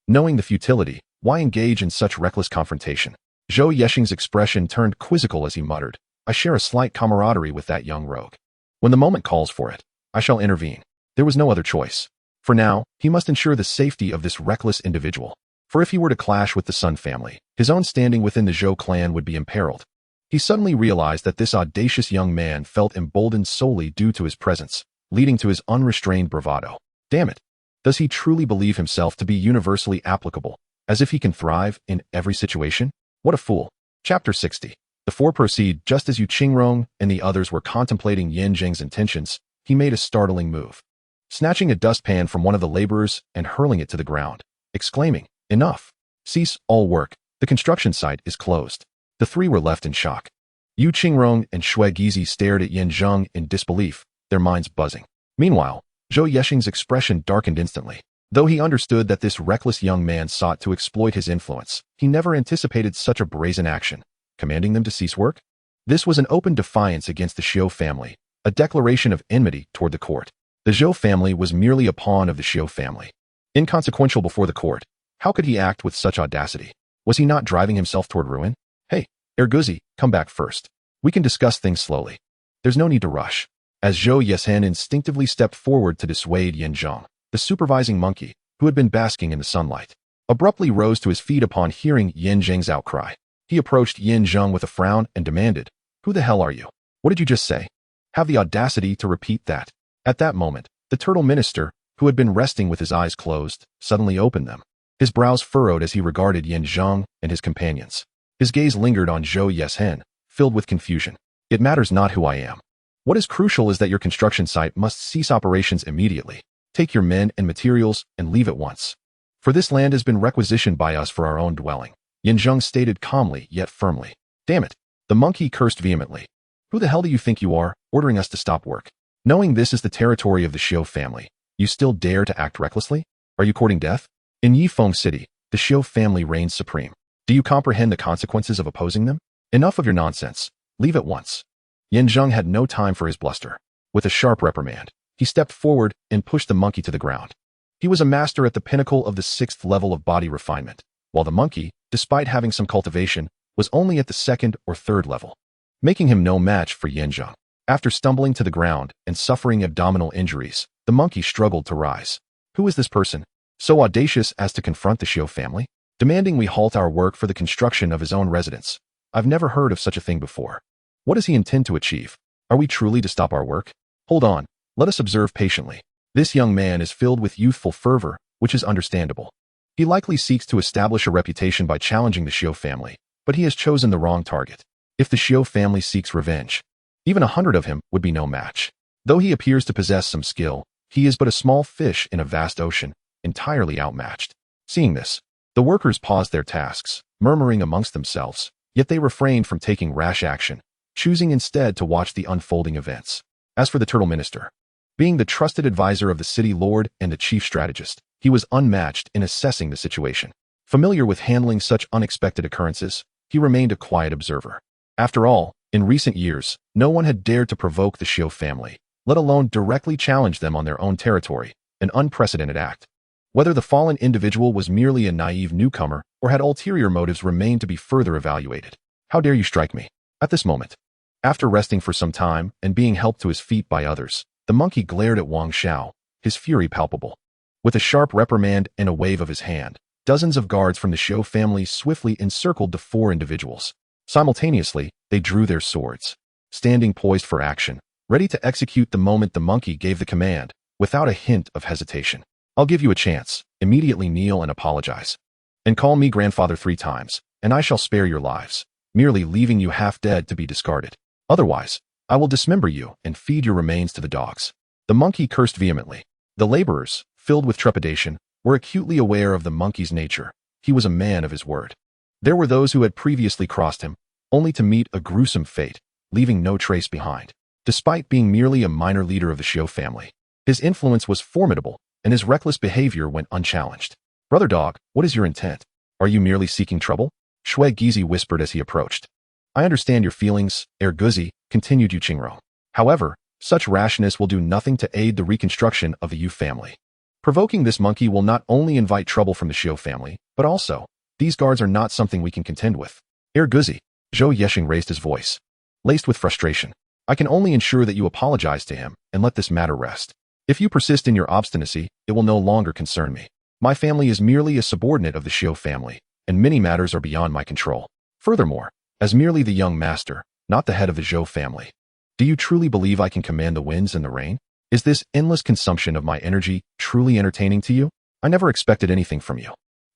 Knowing the futility, why engage in such reckless confrontation?" Zhou Yesheng's expression turned quizzical as he muttered, "I share a slight camaraderie with that young rogue. When the moment calls for it, I shall intervene." There was no other choice. For now, he must ensure the safety of this reckless individual. For if he were to clash with the Sun family, his own standing within the Zhou clan would be imperiled. He suddenly realized that this audacious young man felt emboldened solely due to his presence, leading to his unrestrained bravado. Damn it. Does he truly believe himself to be universally applicable, as if he can thrive in every situation? What a fool. Chapter 60. The four proceed. Just as Yu Qingrong and the others were contemplating Yin Zheng's intentions, he made a startling move. Snatching a dustpan from one of the laborers and hurling it to the ground, exclaiming, "Enough! Cease all work. The construction site is closed." The three were left in shock. Yu Qingrong and Shui Gizi stared at Yin Zheng in disbelief, their minds buzzing. Meanwhile, Zhou Yexing's expression darkened instantly. Though he understood that this reckless young man sought to exploit his influence, he never anticipated such a brazen action, commanding them to cease work. This was an open defiance against the Xiu family, a declaration of enmity toward the court. The Zhou family was merely a pawn of the Xiu family. Inconsequential before the court, how could he act with such audacity? Was he not driving himself toward ruin? Hey, Erguzi, come back first. We can discuss things slowly. There's no need to rush. As Zhou Yexin instinctively stepped forward to dissuade Yin Zheng, the supervising monkey, who had been basking in the sunlight, abruptly rose to his feet upon hearing Yin Zheng's outcry. He approached Yin Zheng with a frown and demanded, "Who the hell are you? What did you just say? Have the audacity to repeat that." At that moment, the turtle minister, who had been resting with his eyes closed, suddenly opened them. His brows furrowed as he regarded Yin Zheng and his companions. His gaze lingered on Zhou Yexin, filled with confusion. "It matters not who I am. What is crucial is that your construction site must cease operations immediately. Take your men and materials and leave at once. For this land has been requisitioned by us for our own dwelling," Yin Zheng stated calmly yet firmly. "Damn it." The monkey cursed vehemently. "Who the hell do you think you are, ordering us to stop work? Knowing this is the territory of the Xiu family, you still dare to act recklessly? Are you courting death? In Yifeng City, the Xiu family reigns supreme. Do you comprehend the consequences of opposing them? Enough of your nonsense. Leave at once." Yin Zheng had no time for his bluster. With a sharp reprimand, he stepped forward and pushed the monkey to the ground. He was a master at the pinnacle of the 6th level of body refinement, while the monkey, despite having some cultivation, was only at the 2nd or 3rd level, making him no match for Yin Zheng. After stumbling to the ground and suffering abdominal injuries, the monkey struggled to rise. Who is this person, so audacious as to confront the Xiu family, demanding we halt our work for the construction of his own residence? I've never heard of such a thing before. What does he intend to achieve? Are we truly to stop our work? Hold on, let us observe patiently. This young man is filled with youthful fervor, which is understandable. He likely seeks to establish a reputation by challenging the Xiu family, but he has chosen the wrong target. If the Xiu family seeks revenge, even 100 of him would be no match. Though he appears to possess some skill, he is but a small fish in a vast ocean, entirely outmatched. Seeing this, the workers paused their tasks, murmuring amongst themselves, yet they refrained from taking rash action, choosing instead to watch the unfolding events. As for the turtle minister, being the trusted advisor of the city lord and the chief strategist, he was unmatched in assessing the situation. Familiar with handling such unexpected occurrences, he remained a quiet observer. After all, in recent years, no one had dared to provoke the Xiu family, let alone directly challenge them on their own territory, an unprecedented act. Whether the fallen individual was merely a naive newcomer or had ulterior motives remained to be further evaluated. "How dare you strike me?" At this moment, after resting for some time and being helped to his feet by others, the monkey glared at Wang Xiao, his fury palpable. With a sharp reprimand and a wave of his hand, dozens of guards from the Xiu family swiftly encircled the four individuals. Simultaneously, they drew their swords, standing poised for action, ready to execute the moment the monkey gave the command, without a hint of hesitation. "I'll give you a chance. Immediately kneel and apologize. And call me grandfather 3 times, and I shall spare your lives, merely leaving you half dead to be discarded. Otherwise, I will dismember you and feed your remains to the dogs." The monkey cursed vehemently. The laborers, filled with trepidation, were acutely aware of the monkey's nature. He was a man of his word. There were those who had previously crossed him, only to meet a gruesome fate, leaving no trace behind. Despite being merely a minor leader of the Xiu family, his influence was formidable, and his reckless behavior went unchallenged. "Brother dog, what is your intent? Are you merely seeking trouble?" Shui Gizi whispered as he approached. "I understand your feelings, Erguzi," continued Yu Qingrong. "However, such rashness will do nothing to aid the reconstruction of the Yu family. Provoking this monkey will not only invite trouble from the Xiu family, but also, these guards are not something we can contend with." "Erguzi," Zhou Yexing raised his voice, laced with frustration. "I can only ensure that you apologize to him and let this matter rest. If you persist in your obstinacy, it will no longer concern me. My family is merely a subordinate of the Xiu family, and many matters are beyond my control. Furthermore, as merely the young master, not the head of the Zhou family, do you truly believe I can command the winds and the rain?" Is this endless consumption of my energy truly entertaining to you? I never expected anything from you.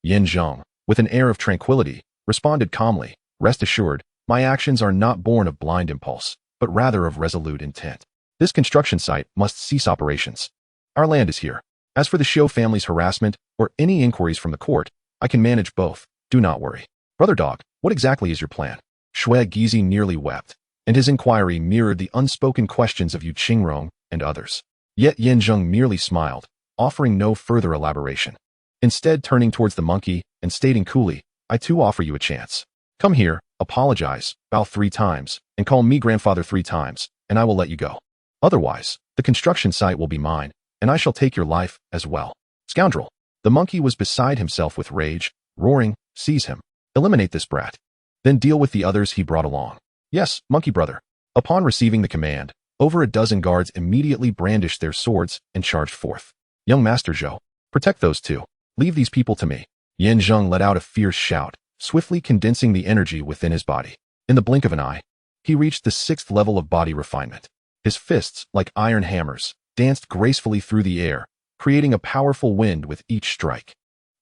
Zheng, with an air of tranquility, responded calmly, rest assured, my actions are not born of blind impulse, but rather of resolute intent. This construction site must cease operations. Our land is here. As for the Xiu family's harassment or any inquiries from the court, I can manage both, do not worry. Brother Dog, what exactly is your plan? Shui Gizi nearly wept, and his inquiry mirrored the unspoken questions of Yu Qingrong and others. Yet Zheng merely smiled, offering no further elaboration. Instead turning towards the monkey and stating coolly, I too offer you a chance. Come here, apologize, bow 3 times, and call me grandfather 3 times, and I will let you go. Otherwise, the construction site will be mine, and I shall take your life as well. Scoundrel! The monkey was beside himself with rage, roaring, seize him. Eliminate this brat. Then deal with the others he brought along. Yes, monkey brother. Upon receiving the command, over a dozen guards immediately brandished their swords and charged forth. Young Master Zhou, protect those 2. Leave these people to me. Zheng let out a fierce shout, swiftly condensing the energy within his body. In the blink of an eye, he reached the 6th level of body refinement. His fists, like iron hammers, danced gracefully through the air, creating a powerful wind with each strike.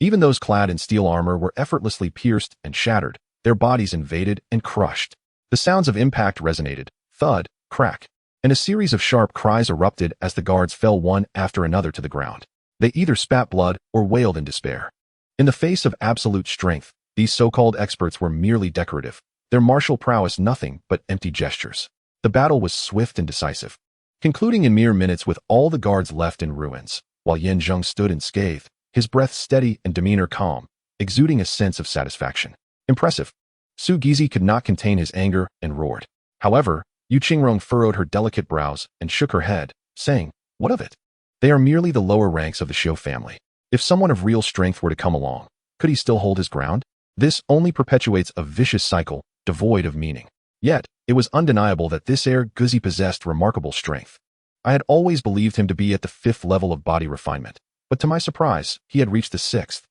Even those clad in steel armor were effortlessly pierced and shattered, their bodies invaded and crushed. The sounds of impact resonated, thud, crack, and a series of sharp cries erupted as the guards fell one after another to the ground. They either spat blood or wailed in despair. In the face of absolute strength, these so-called experts were merely decorative, their martial prowess nothing but empty gestures. The battle was swift and decisive, concluding in mere minutes with all the guards left in ruins, while Zheng stood unscathed, his breath steady and demeanor calm, exuding a sense of satisfaction. Impressive. Su Gizi could not contain his anger and roared. However, Yu Qingrong furrowed her delicate brows and shook her head, saying, what of it? They are merely the lower ranks of the Xiu family. If someone of real strength were to come along, could he still hold his ground? This only perpetuates a vicious cycle, devoid of meaning. Yet, it was undeniable that this heir Guzi possessed remarkable strength. I had always believed him to be at the 5th level of body refinement, but to my surprise, he had reached the 6th.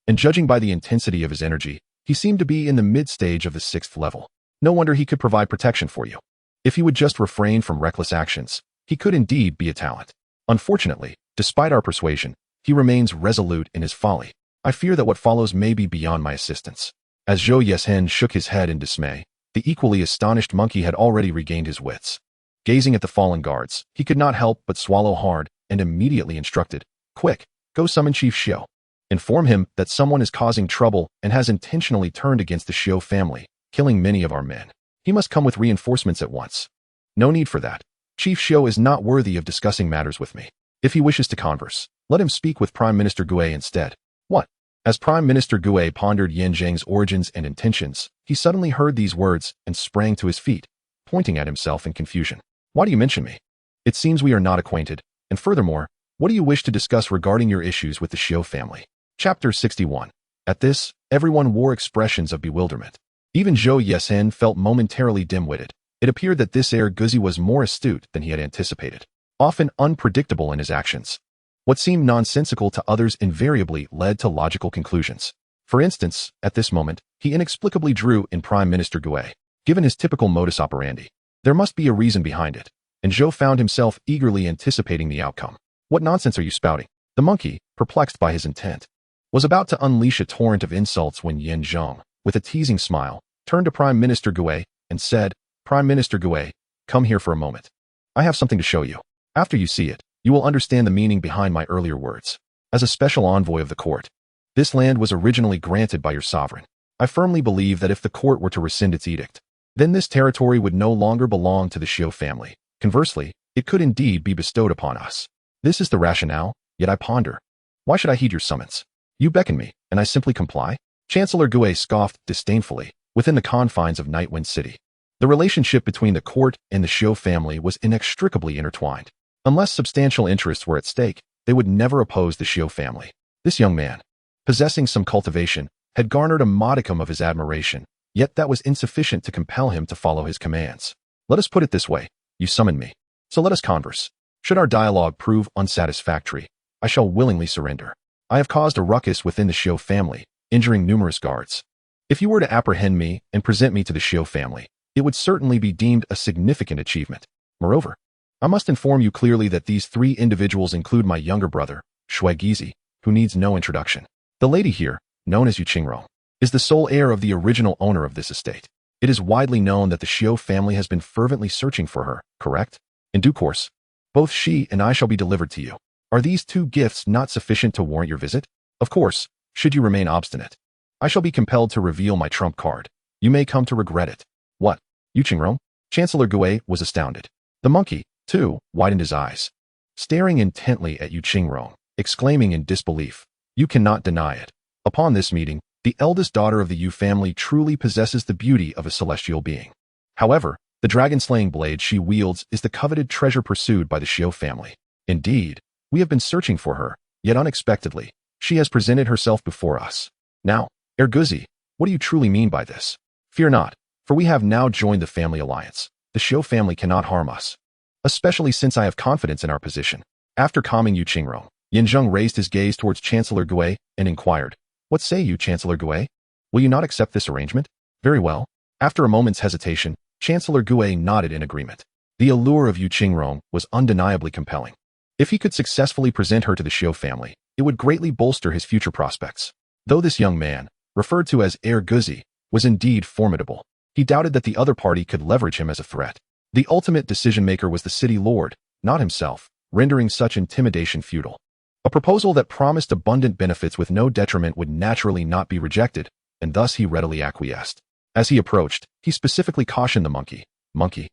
And judging by the intensity of his energy, he seemed to be in the mid-stage of the 6th level. No wonder he could provide protection for you. If he would just refrain from reckless actions, he could indeed be a talent. Unfortunately, despite our persuasion, he remains resolute in his folly. I fear that what follows may be beyond my assistance. As Zhou Yeshen shook his head in dismay, the equally astonished monkey had already regained his wits. Gazing at the fallen guards, he could not help but swallow hard and immediately instructed, quick, go summon Chief Xiu. Inform him that someone is causing trouble and has intentionally turned against the Xiu family, killing many of our men. He must come with reinforcements at once. No need for that. Chief Xiu is not worthy of discussing matters with me. If he wishes to converse, let him speak with Prime Minister Gue instead. What? As Prime Minister Gue pondered Zheng's origins and intentions, he suddenly heard these words and sprang to his feet, pointing at himself in confusion. Why do you mention me? It seems we are not acquainted, and furthermore, what do you wish to discuss regarding your issues with the Xiu family? Chapter 61. At this, everyone wore expressions of bewilderment. Even Zhou Yeshen felt momentarily dim-witted. It appeared that this heir Guzi was more astute than he had anticipated, often unpredictable in his actions. What seemed nonsensical to others invariably led to logical conclusions. For instance, at this moment, he inexplicably drew in Prime Minister Gue. Given his typical modus operandi, there must be a reason behind it, and Zhou found himself eagerly anticipating the outcome. What nonsense are you spouting? The monkey, perplexed by his intent, was about to unleash a torrent of insults when Zheng, with a teasing smile, turned to Prime Minister Gue and said, Prime Minister Gue, come here for a moment. I have something to show you. After you see it, you will understand the meaning behind my earlier words. As a special envoy of the court, this land was originally granted by your sovereign. I firmly believe that if the court were to rescind its edict, then this territory would no longer belong to the Xiu family. Conversely, it could indeed be bestowed upon us. This is the rationale, yet I ponder. Why should I heed your summons? You beckon me, and I simply comply? Chancellor Gue scoffed disdainfully within the confines of Nightwind City. The relationship between the court and the Xiu family was inextricably intertwined. Unless substantial interests were at stake, they would never oppose the Xiu family. This young man, possessing some cultivation, had garnered a modicum of his admiration, yet that was insufficient to compel him to follow his commands. Let us put it this way, you summoned me, so let us converse. Should our dialogue prove unsatisfactory, I shall willingly surrender. I have caused a ruckus within the Xiu family, injuring numerous guards. If you were to apprehend me and present me to the Xiu family, it would certainly be deemed a significant achievement. Moreover, I must inform you clearly that these three individuals include my younger brother, Shuigizi, who needs no introduction. The lady here, known as Yu Qingrong, is the sole heir of the original owner of this estate. It is widely known that the Xiu family has been fervently searching for her, correct? In due course, both she and I shall be delivered to you. Are these two gifts not sufficient to warrant your visit? Of course, should you remain obstinate, I shall be compelled to reveal my trump card. You may come to regret it. What? Yu Qingrong? Chancellor Gui was astounded. The monkey, too, widened his eyes, staring intently at Yu Qingrong, exclaiming in disbelief, "You cannot deny it. Upon this meeting, the eldest daughter of the Yu family truly possesses the beauty of a celestial being. However, the dragon-slaying blade she wields is the coveted treasure pursued by the Xiu family. Indeed, we have been searching for her, yet unexpectedly, she has presented herself before us. Now, Erguzi, what do you truly mean by this? Fear not, for we have now joined the family alliance. The Xiu family cannot harm us, especially since I have confidence in our position." After calming Yu Qingrong, Zheng raised his gaze towards Chancellor Gui and inquired, "What say you, Chancellor Gui? Will you not accept this arrangement?" "Very well." After a moment's hesitation, Chancellor Gui nodded in agreement. The allure of Yu Qingrong was undeniably compelling. If he could successfully present her to the Xiu family, it would greatly bolster his future prospects. Though this young man, referred to as Erguzi, was indeed formidable, he doubted that the other party could leverage him as a threat. The ultimate decision-maker was the city lord, not himself, rendering such intimidation futile. A proposal that promised abundant benefits with no detriment would naturally not be rejected, and thus he readily acquiesced. As he approached, he specifically cautioned the monkey, "Monkey,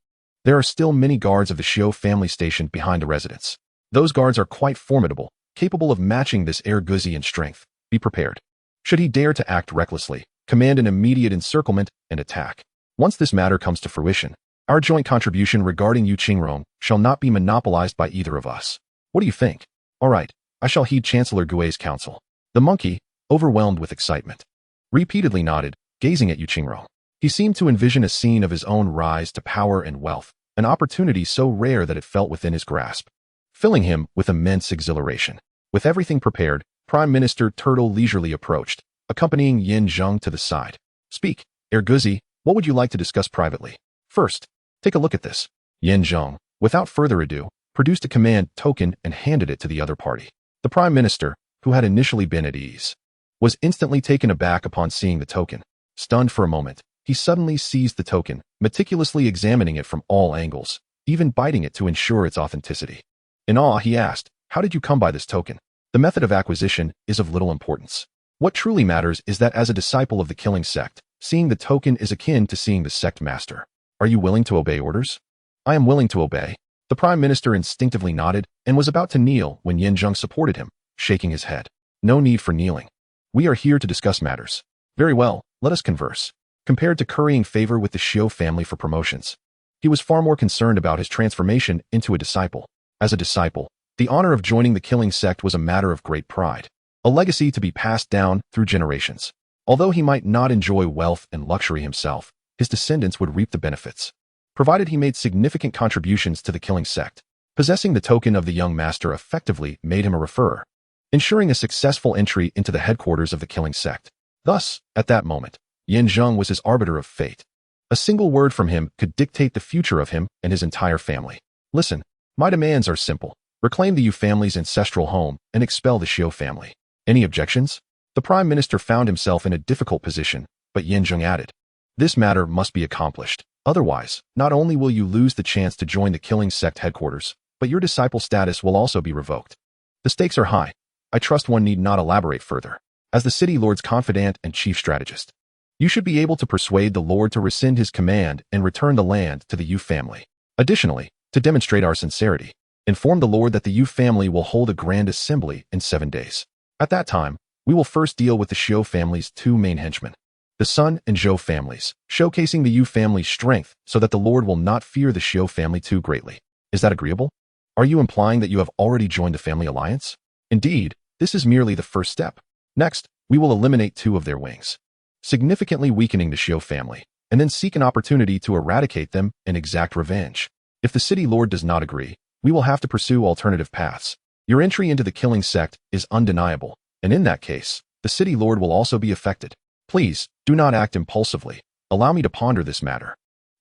there are still many guards of the Xiu family stationed behind the residence. Those guards are quite formidable, capable of matching this Erguzi in strength. Be prepared. Should he dare to act recklessly, command an immediate encirclement and attack. Once this matter comes to fruition, our joint contribution regarding Yu Qingrong shall not be monopolized by either of us. What do you think?" "All right, I shall heed Chancellor Gui's counsel." The monkey, overwhelmed with excitement, repeatedly nodded, gazing at Yu Qingrong. He seemed to envision a scene of his own rise to power and wealth, an opportunity so rare that it felt within his grasp, filling him with immense exhilaration. With everything prepared, Prime Minister Turtle leisurely approached, accompanying Zheng to the side. "Speak, Erguzi, what would you like to discuss privately?" "First, take a look at this." Zheng, without further ado, produced a command token and handed it to the other party. The Prime Minister, who had initially been at ease, was instantly taken aback upon seeing the token. Stunned for a moment, he suddenly seized the token, meticulously examining it from all angles, even biting it to ensure its authenticity. In awe, he asked, "How did you come by this token?" "The method of acquisition is of little importance. What truly matters is that as a disciple of the killing sect, seeing the token is akin to seeing the sect master. Are you willing to obey orders?" "I am willing to obey." The Prime Minister instinctively nodded and was about to kneel when Zheng supported him, shaking his head. "No need for kneeling. We are here to discuss matters." "Very well, let us converse." Compared to currying favor with the Xiu family for promotions, he was far more concerned about his transformation into a disciple. As a disciple, the honor of joining the killing sect was a matter of great pride, a legacy to be passed down through generations. Although he might not enjoy wealth and luxury himself, his descendants would reap the benefits, provided he made significant contributions to the killing sect. Possessing the token of the young master effectively made him a referrer, ensuring a successful entry into the headquarters of the killing sect. Thus, at that moment, Zheng was his arbiter of fate. A single word from him could dictate the future of him and his entire family. "Listen, my demands are simple. Reclaim the Yu family's ancestral home and expel the Xiu family. Any objections?" The Prime Minister found himself in a difficult position, but Zheng added, "This matter must be accomplished. Otherwise, not only will you lose the chance to join the killing sect headquarters, but your disciple status will also be revoked. The stakes are high. I trust one need not elaborate further. As the city lord's confidant and chief strategist, you should be able to persuade the lord to rescind his command and return the land to the Yu family. Additionally, to demonstrate our sincerity, inform the lord that the Yu family will hold a grand assembly in 7 days. At that time, we will first deal with the Xiu family's two main henchmen, the Sun and Zhou families, showcasing the Yu family's strength so that the lord will not fear the Xiu family too greatly. Is that agreeable? Are you implying that you have already joined the family alliance? Indeed, this is merely the first step. Next, we will eliminate 2 of their wings, significantly weakening the Xiu family, and then seek an opportunity to eradicate them and exact revenge. If the city lord does not agree, we will have to pursue alternative paths. Your entry into the killing sect is undeniable, and in that case, the city lord will also be affected. Please, do not act impulsively. Allow me to ponder this matter."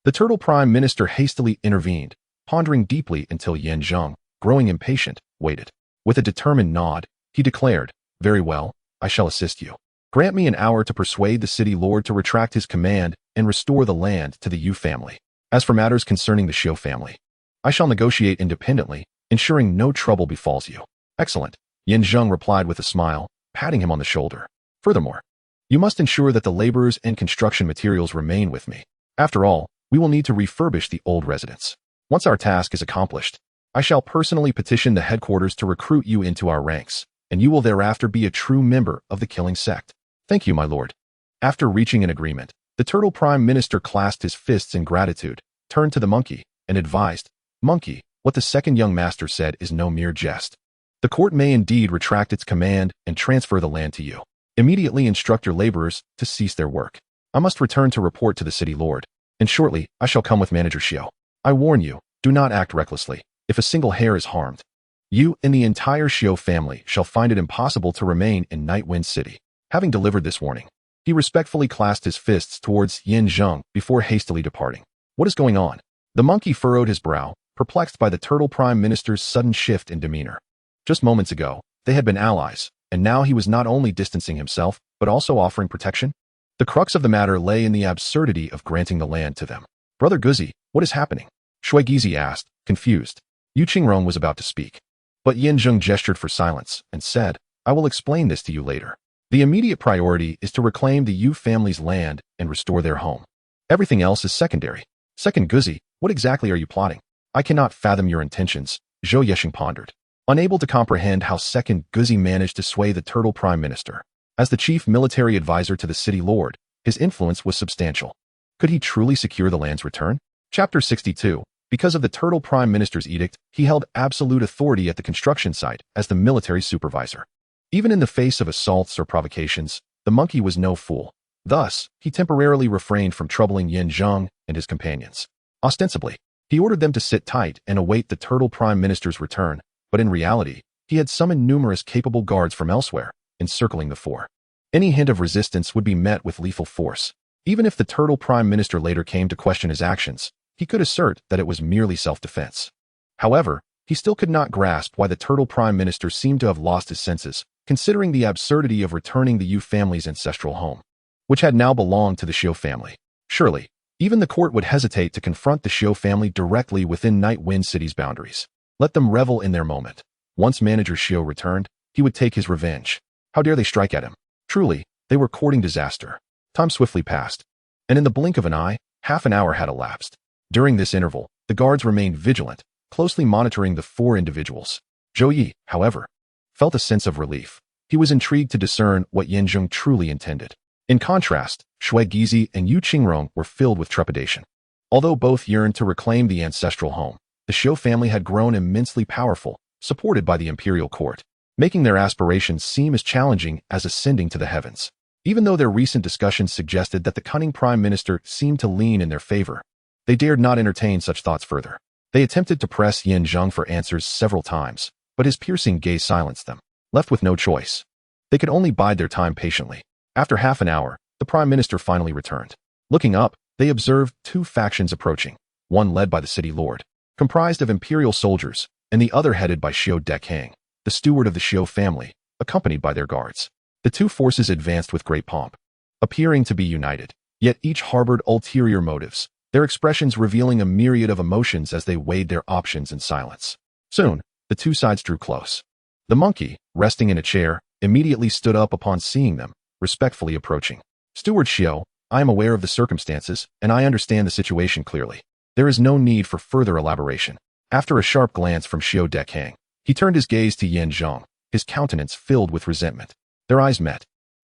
The Turtle Prime Minister hastily intervened, pondering deeply until Zheng, growing impatient, waited. With a determined nod, he declared, "Very well, I shall assist you. Grant me an hour to persuade the city lord to retract his command and restore the land to the Yu family. As for matters concerning the Xiu family, I shall negotiate independently, ensuring no trouble befalls you." "Excellent," Zheng replied with a smile, patting him on the shoulder. "Furthermore, you must ensure that the laborers and construction materials remain with me. After all, we will need to refurbish the old residence. Once our task is accomplished, I shall personally petition the headquarters to recruit you into our ranks, and you will thereafter be a true member of the killing sect." "Thank you, my lord." After reaching an agreement, the Turtle Prime Minister clasped his fists in gratitude, turned to the monkey, and advised, "Monkey, what the second young master said is no mere jest. The court may indeed retract its command and transfer the land to you. Immediately instruct your laborers to cease their work. I must return to report to the city lord, and shortly I shall come with Manager Xiao. I warn you, do not act recklessly. If a single hair is harmed, you and the entire Xiu family shall find it impossible to remain in Nightwind City." Having delivered this warning, he respectfully clasped his fists towards Zheng before hastily departing. "What is going on?" The monkey furrowed his brow, perplexed by the Turtle Prime Minister's sudden shift in demeanor. Just moments ago, they had been allies, and now he was not only distancing himself, but also offering protection. The crux of the matter lay in the absurdity of granting the land to them. "Brother Guzi, what is happening?" Shui Gizi asked, confused. Yu Qingrong was about to speak, but Zheng gestured for silence and said, "I will explain this to you later. The immediate priority is to reclaim the Yu family's land and restore their home. Everything else is secondary." "Second Guzi, what exactly are you plotting?" "I cannot fathom your intentions," Zhou Yesheng pondered, unable to comprehend how Second Guzi managed to sway the Turtle Prime Minister. As the chief military advisor to the city lord, his influence was substantial. Could he truly secure the land's return? Chapter 62. Because of the Turtle Prime Minister's edict, he held absolute authority at the construction site as the military supervisor. Even in the face of assaults or provocations, the monkey was no fool. Thus, he temporarily refrained from troubling Zheng and his companions. Ostensibly, he ordered them to sit tight and await the Turtle Prime Minister's return, but in reality, he had summoned numerous capable guards from elsewhere, encircling the four. Any hint of resistance would be met with lethal force. Even if the Turtle Prime Minister later came to question his actions, he could assert that it was merely self-defense. However, he still could not grasp why the Turtle Prime Minister seemed to have lost his senses, considering the absurdity of returning the Yu family's ancestral home, which had now belonged to the Xiu family. Surely, even the court would hesitate to confront the Xiu family directly within Nightwind City's boundaries. Let them revel in their moment. Once Manager Xiu returned, he would take his revenge. How dare they strike at him? Truly, they were courting disaster. Time swiftly passed, and in the blink of an eye, half an hour had elapsed. During this interval, the guards remained vigilant, closely monitoring the four individuals. Zhou Yi, however, felt a sense of relief. He was intrigued to discern what Zheng truly intended. In contrast, Shui Gizi and Yu Qingrong were filled with trepidation. Although both yearned to reclaim the ancestral home, the Xiu family had grown immensely powerful, supported by the imperial court, making their aspirations seem as challenging as ascending to the heavens. Even though their recent discussions suggested that the cunning prime minister seemed to lean in their favor, they dared not entertain such thoughts further. They attempted to press Zheng for answers several times, but his piercing gaze silenced them. Left with no choice, they could only bide their time patiently. After half an hour, the prime minister finally returned. Looking up, they observed two factions approaching, one led by the city lord, comprised of imperial soldiers, and the other headed by Xiu Dekang, the steward of the Xiu family, accompanied by their guards. The two forces advanced with great pomp, appearing to be united, yet each harbored ulterior motives, their expressions revealing a myriad of emotions as they weighed their options in silence. Soon, the two sides drew close. The monkey, resting in a chair, immediately stood up upon seeing them, respectfully approaching. "Steward Xiu, I am aware of the circumstances, and I understand the situation clearly. There is no need for further elaboration." After a sharp glance from Xiu Dekang, he turned his gaze to Zheng, his countenance filled with resentment. Their eyes met.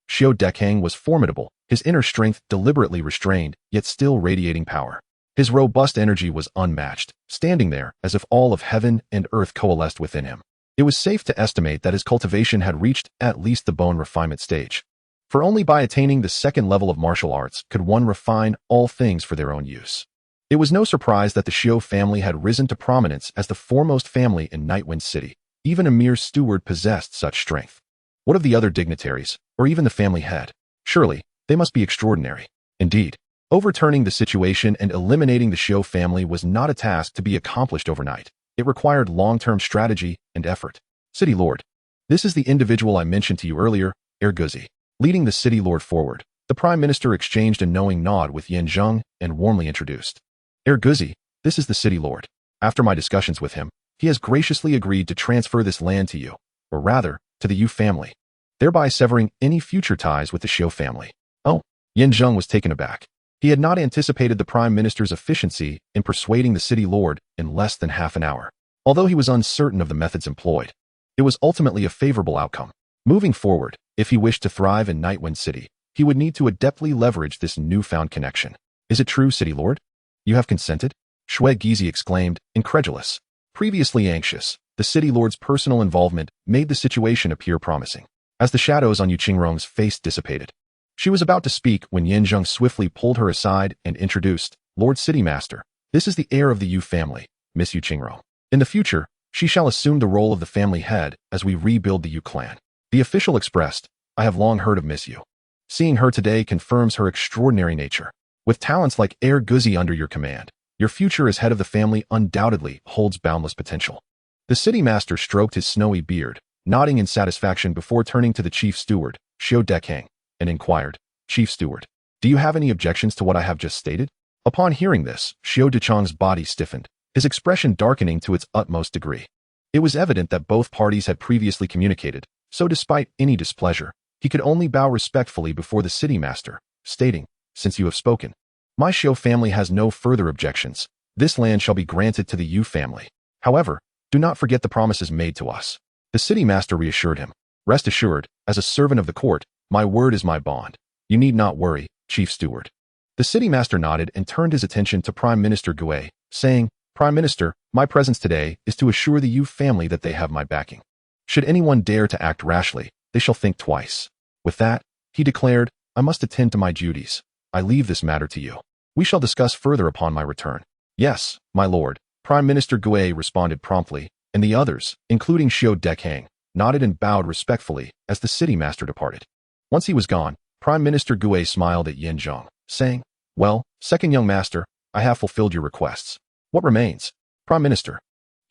Xiu Dekang was formidable, his inner strength deliberately restrained, yet still radiating power. His robust energy was unmatched, standing there as if all of heaven and earth coalesced within him. It was safe to estimate that his cultivation had reached at least the bone refinement stage. For only by attaining the second level of martial arts could one refine all things for their own use. It was no surprise that the Xiu family had risen to prominence as the foremost family in Nightwind City. Even a mere steward possessed such strength. What of the other dignitaries, or even the family head? Surely, they must be extraordinary. Indeed, Overturning the situation and eliminating the Xiu family was not a task to be accomplished overnight. It required long-term strategy and effort. City Lord. This is the individual I mentioned to you earlier, Erguzi. Leading the City Lord forward, the Prime Minister exchanged a knowing nod with Zheng and warmly introduced. Erguzi, this is the City Lord. After my discussions with him, he has graciously agreed to transfer this land to you, or rather, to the Yu family, thereby severing any future ties with the Xiu family. Oh, Zheng was taken aback. He had not anticipated the Prime Minister's efficiency in persuading the City Lord in less than half an hour. Although he was uncertain of the methods employed, it was ultimately a favorable outcome. Moving forward, if he wished to thrive in Nightwind City, he would need to adeptly leverage this newfound connection. Is it true, City Lord? You have consented? Shui Gizi exclaimed, incredulous. Previously anxious, the City Lord's personal involvement made the situation appear promising. As the shadows on Yu Qingrong's face dissipated, she was about to speak when Zheng swiftly pulled her aside and introduced, Lord City Master, this is the heir of the Yu family, Miss Yu Qingrong. In the future, she shall assume the role of the family head as we rebuild the Yu clan. The official expressed, I have long heard of Miss Yu. Seeing her today confirms her extraordinary nature. With talents like Erguzi under your command, your future as head of the family undoubtedly holds boundless potential. The City Master stroked his snowy beard, nodding in satisfaction before turning to the Chief Steward, Xiu Dekang, and inquired, Chief Steward, do you have any objections to what I have just stated? Upon hearing this, Xiu Dechang's body stiffened, his expression darkening to its utmost degree. It was evident that both parties had previously communicated, so despite any displeasure, he could only bow respectfully before the City Master, stating, since you have spoken, my Xiu family has no further objections. This land shall be granted to the Yu family. However, do not forget the promises made to us. The City Master reassured him. Rest assured, as a servant of the court, my word is my bond. You need not worry, Chief Steward. The City Master nodded and turned his attention to Prime Minister Gui, saying, Prime Minister, my presence today is to assure the Yu family that they have my backing. Should anyone dare to act rashly, they shall think twice. With that, he declared, I must attend to my duties. I leave this matter to you. We shall discuss further upon my return. Yes, my lord, Prime Minister Gui responded promptly, and the others, including Xiu Dekang, nodded and bowed respectfully as the City Master departed. Once he was gone, Prime Minister Gui smiled at Zheng, saying, well, second young master, I have fulfilled your requests. What remains? Prime Minister,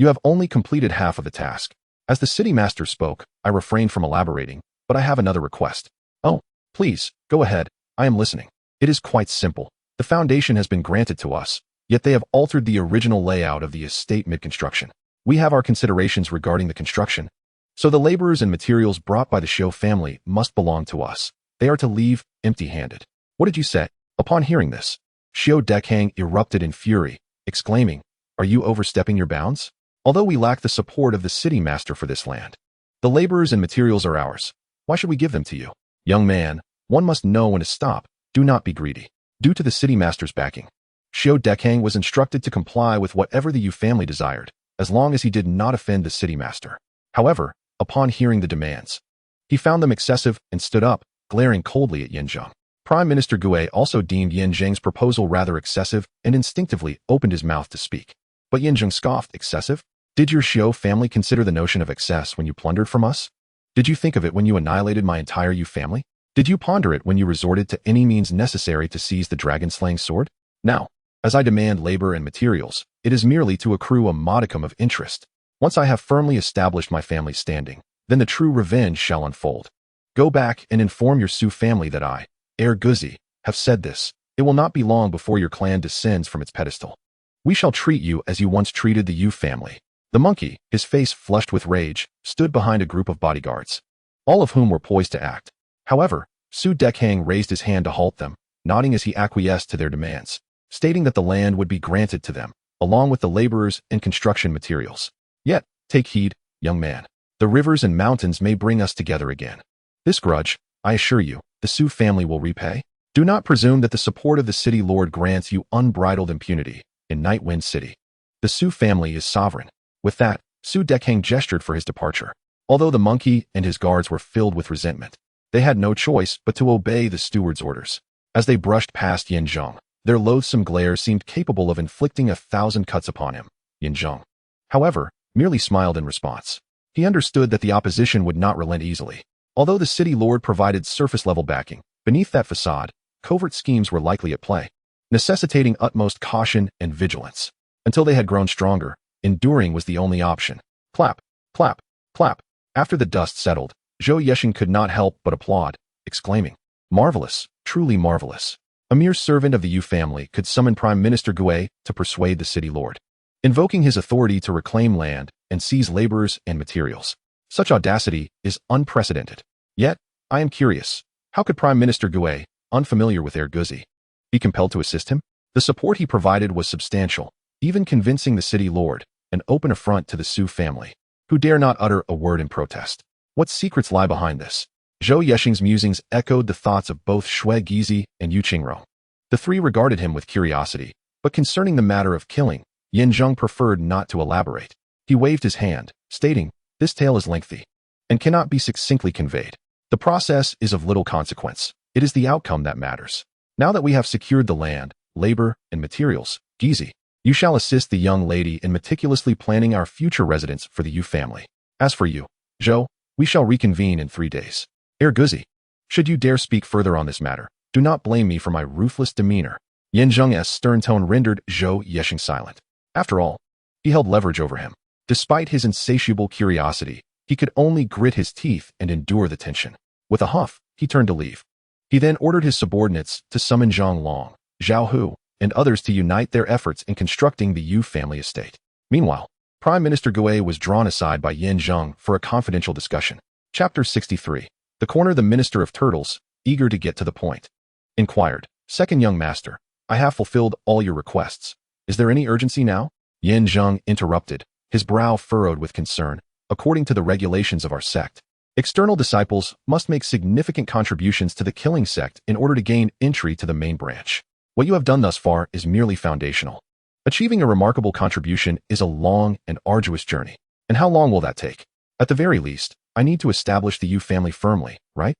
you have only completed half of the task. As the City Master spoke, I refrained from elaborating, but I have another request. Oh, please, go ahead, I am listening. It is quite simple. The foundation has been granted to us, yet they have altered the original layout of the estate mid-construction. We have our considerations regarding the construction, so the laborers and materials brought by the Xiu family must belong to us. They are to leave empty-handed. What did you say? Upon hearing this, Xiu Dekang erupted in fury, exclaiming, are you overstepping your bounds? Although we lack the support of the City Master for this land, the laborers and materials are ours. Why should we give them to you? Young man, one must know when to stop. Do not be greedy. Due to the City Master's backing, Xiu Dekang was instructed to comply with whatever the Yu family desired, as long as he did not offend the City Master. However, upon hearing the demands, he found them excessive and stood up, glaring coldly at Zheng. Prime Minister Gui also deemed Zheng's proposal rather excessive and instinctively opened his mouth to speak. But Zheng scoffed, excessive? Did your Xiu family consider the notion of excess when you plundered from us? Did you think of it when you annihilated my entire Yu family? Did you ponder it when you resorted to any means necessary to seize the dragon-slaying sword? Now, as I demand labor and materials, it is merely to accrue a modicum of interest. Once I have firmly established my family's standing, then the true revenge shall unfold. Go back and inform your Su family that I, Erguzi, have said this. It will not be long before your clan descends from its pedestal. We shall treat you as you once treated the Yu family. The monkey, his face flushed with rage, stood behind a group of bodyguards, all of whom were poised to act. However, Xiu Dekang raised his hand to halt them, nodding as he acquiesced to their demands, stating that the land would be granted to them, along with the laborers and construction materials. Yet, take heed, young man. The rivers and mountains may bring us together again. This grudge, I assure you, the Su family will repay. Do not presume that the support of the City Lord grants you unbridled impunity in Nightwind City. The Su family is sovereign. With that, Xiu Dekang gestured for his departure. Although the monkey and his guards were filled with resentment, they had no choice but to obey the steward's orders. As they brushed past Zheng, their loathsome glare seemed capable of inflicting 1,000 cuts upon him. Zheng, however, merely smiled in response. He understood that the opposition would not relent easily. Although the City Lord provided surface-level backing, beneath that facade, covert schemes were likely at play. necessitating utmost caution and vigilance. Until they had grown stronger, enduring was the only option. Clap, clap, clap. After the dust settled, Zhou Yexing could not help but applaud, exclaiming, "Marvelous, truly marvelous." A mere servant of the Yu family could summon Prime Minister Gui to persuade the city lord, invoking his authority to reclaim land and seize laborers and materials. Such audacity is unprecedented. Yet, I am curious, how could Prime Minister Gui, unfamiliar with Guzi, be compelled to assist him? The support he provided was substantial, even convincing the city lord, an open affront to the Su family, who dare not utter a word in protest. What secrets lie behind this? Zhou Yexing's musings echoed the thoughts of both Shui Gizi and Yu Qingrong. The three regarded him with curiosity, but concerning the matter of killing, Yin Zheng preferred not to elaborate. He waved his hand, stating, "This tale is lengthy and cannot be succinctly conveyed. The process is of little consequence. It is the outcome that matters. Now that we have secured the land, labor, and materials, Gizi, you shall assist the young lady in meticulously planning our future residence for the Yu family. As for you, Zhou, we shall reconvene in 3 days. Guzi, should you dare speak further on this matter, do not blame me for my ruthless demeanor." Yin Zheng's stern tone rendered Zhou Yexing silent. After all, he held leverage over him. Despite his insatiable curiosity, he could only grit his teeth and endure the tension. With a huff, he turned to leave. He then ordered his subordinates to summon Zhang Long, Zhao Hu, and others to unite their efforts in constructing the Yu family estate. Meanwhile, Prime Minister Gui was drawn aside by Yin Zheng for a confidential discussion. Chapter 63. The corner. The Minister of Turtles, eager to get to the point, inquired, "Second young master, I have fulfilled all your requests. Is there any urgency now?" Yin Zheng interrupted, his brow furrowed with concern. "According to the regulations of our sect, external disciples must make significant contributions to the killing sect in order to gain entry to the main branch. What you have done thus far is merely foundational. Achieving a remarkable contribution is a long and arduous journey. And how long will that take? At the very least, I need to establish the Yu family firmly, right?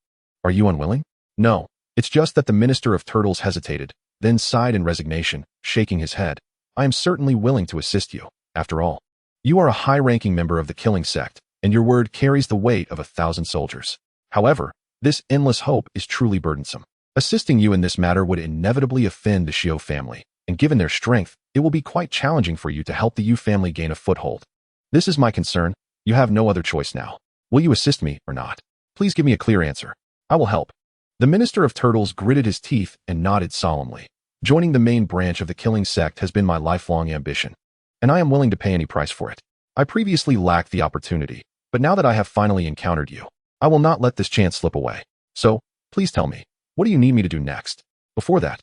Are you unwilling?" "No, it's just that the Minister of Turtles hesitated, then sighed in resignation, shaking his head. I am certainly willing to assist you. After all, you are a high-ranking member of the killing sect, and your word carries the weight of 1,000 soldiers. However, this endless hope is truly burdensome. Assisting you in this matter would inevitably offend the Xiu family, and given their strength, it will be quite challenging for you to help the Yu family gain a foothold. This is my concern. You have no other choice now. Will you assist me or not? Please give me a clear answer. I will help." The Minister of Turtles gritted his teeth and nodded solemnly. "Joining the main branch of the killing sect has been my lifelong ambition, and I am willing to pay any price for it. I previously lacked the opportunity, but now that I have finally encountered you, I will not let this chance slip away. So, please tell me, what do you need me to do next? Before that,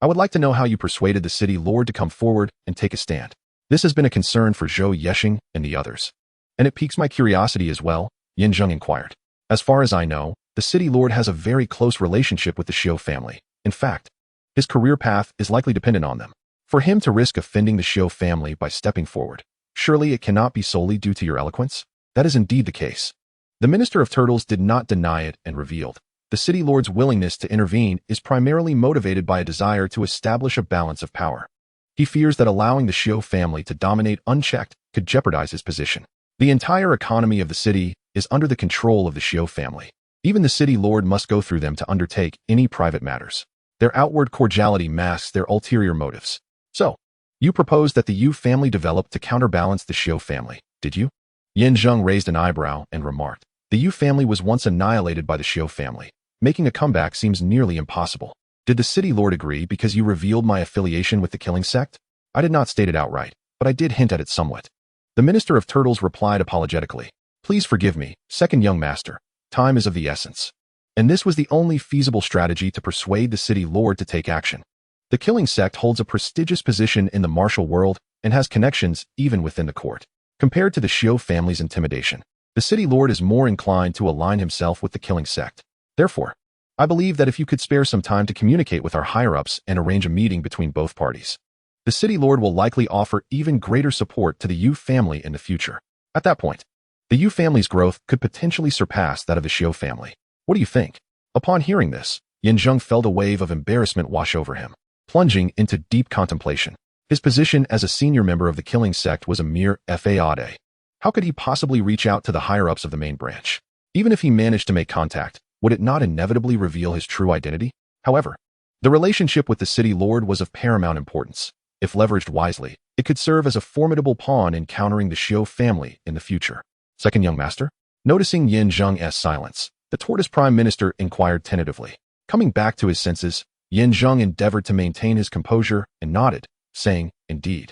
I would like to know how you persuaded the city lord to come forward and take a stand. This has been a concern for Zhou Yexing and the others, and it piques my curiosity as well," Yin Zheng inquired. "As far as I know, the city lord has a very close relationship with the Xiu family. In fact, his career path is likely dependent on them. For him to risk offending the Xiu family by stepping forward, surely it cannot be solely due to your eloquence?" "That is indeed the case." The Minister of Turtles did not deny it and revealed, "The city lord's willingness to intervene is primarily motivated by a desire to establish a balance of power. He fears that allowing the Xiu family to dominate unchecked could jeopardize his position. The entire economy of the city is under the control of the Xiu family. Even the city lord must go through them to undertake any private matters. Their outward cordiality masks their ulterior motives. So, you proposed that the Yu family develop to counterbalance the Xiu family, did you?" Yin Zheng raised an eyebrow and remarked, "The Yu family was once annihilated by the Xiu family. Making a comeback seems nearly impossible. Did the city lord agree because you revealed my affiliation with the killing sect?" "I did not state it outright, but I did hint at it somewhat." The Minister of Turtles replied apologetically, "Please forgive me, second young master. Time is of the essence." And this was the only feasible strategy to persuade the city lord to take action. The killing sect holds a prestigious position in the martial world and has connections even within the court. Compared to the Xiu family's intimidation, the city lord is more inclined to align himself with the killing sect. Therefore, I believe that if you could spare some time to communicate with our higher-ups and arrange a meeting between both parties, the city lord will likely offer even greater support to the Yu family in the future. At that point, the Yu family's growth could potentially surpass that of the Xiu family. What do you think? Upon hearing this, Yin Zheng felt a wave of embarrassment wash over him, plunging into deep contemplation. His position as a senior member of the killing sect was a mere faade. How could he possibly reach out to the higher-ups of the main branch? Even if he managed to make contact, would it not inevitably reveal his true identity? However, The relationship with the city lord was of paramount importance. If leveraged wisely, it could serve as a formidable pawn in countering the Xiu family in the future. Second young master? Noticing Yin Zheng's silence, the tortoise prime minister inquired tentatively. Coming back to his senses, Yin Zheng endeavored to maintain his composure and nodded, saying, "Indeed.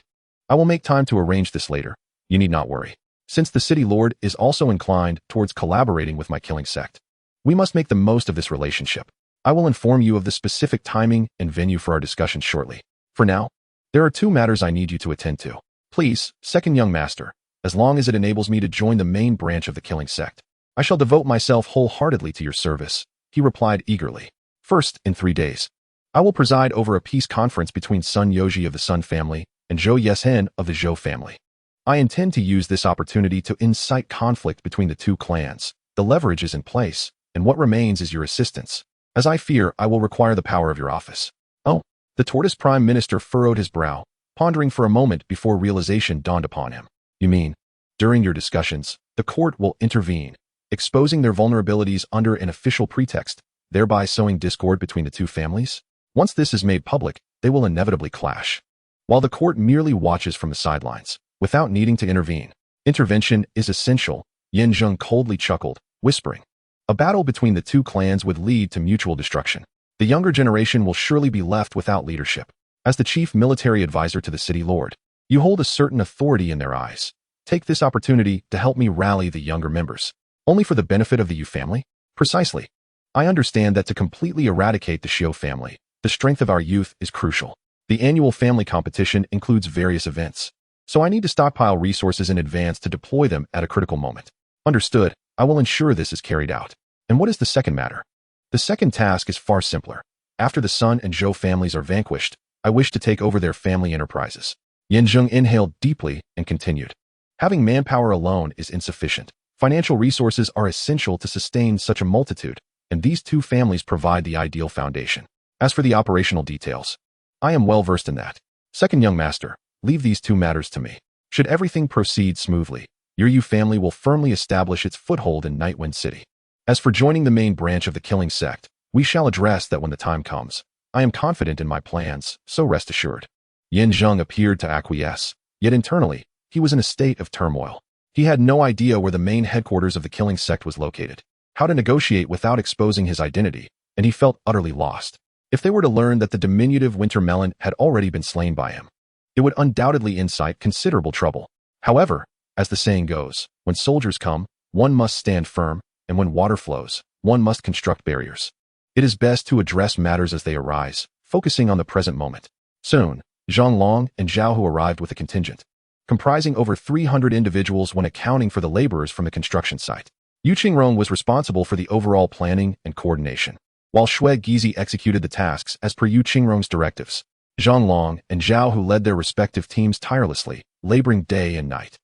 I will make time to arrange this later. You need not worry. Since the city lord is also inclined towards collaborating with my killing sect, we must make the most of this relationship. I will inform you of the specific timing and venue for our discussion shortly. For now, there are two matters I need you to attend to. Please, second young master, as long as it enables me to join the main branch of the killing sect, I shall devote myself wholeheartedly to your service," he replied eagerly. "First, in 3 days, I will preside over a peace conference between Sun Yoji of the Sun family and Zhou Yeshen of the Zhou family. I intend to use this opportunity to incite conflict between the two clans. The leverage is in place, and what remains is your assistance, as I fear I will require the power of your office." "Oh," the tortoise prime minister furrowed his brow, pondering for a moment before realization dawned upon him. "You mean, during your discussions, the court will intervene, exposing their vulnerabilities under an official pretext, thereby sowing discord between the two families? Once this is made public, they will inevitably clash. While the court merely watches from the sidelines, without needing to intervene, intervention is essential," Yin Zheng coldly chuckled, whispering. "A battle between the two clans would lead to mutual destruction. The younger generation will surely be left without leadership. As the chief military advisor to the city lord, you hold a certain authority in their eyes. Take this opportunity to help me rally the younger members. Only for the benefit of the Yu family?" "Precisely. I understand that to completely eradicate the Xiu family, the strength of our youth is crucial. The annual family competition includes various events, so I need to stockpile resources in advance to deploy them at a critical moment." "Understood. I will ensure this is carried out." "And what is the second matter?" "The second task is far simpler. After the Sun and Zhou families are vanquished, I wish to take over their family enterprises." Yin Zheng inhaled deeply and continued. "Having manpower alone is insufficient. Financial resources are essential to sustain such a multitude, and these two families provide the ideal foundation. As for the operational details, I am well versed in that. Second young master, leave these two matters to me. Should everything proceed smoothly, your Yu family will firmly establish its foothold in Nightwind City. As for joining the main branch of the killing sect, we shall address that when the time comes. I am confident in my plans, so rest assured." Yin Zheng appeared to acquiesce, yet internally, he was in a state of turmoil. He had no idea where the main headquarters of the killing sect was located, how to negotiate without exposing his identity, and he felt utterly lost. If they were to learn that the diminutive winter melon had already been slain by him, it would undoubtedly incite considerable trouble. However, as the saying goes, when soldiers come, one must stand firm, and when water flows, one must construct barriers. It is best to address matters as they arise, focusing on the present moment. Soon, Zhang Long and Zhao Hu arrived with a contingent, comprising over 300 individuals when accounting for the laborers from the construction site. Yu Qingrong was responsible for the overall planning and coordination, while Shui Gizi executed the tasks as per Yu Qingrong's directives. Zhang Long and Zhao Hu led their respective teams tirelessly, laboring day and night.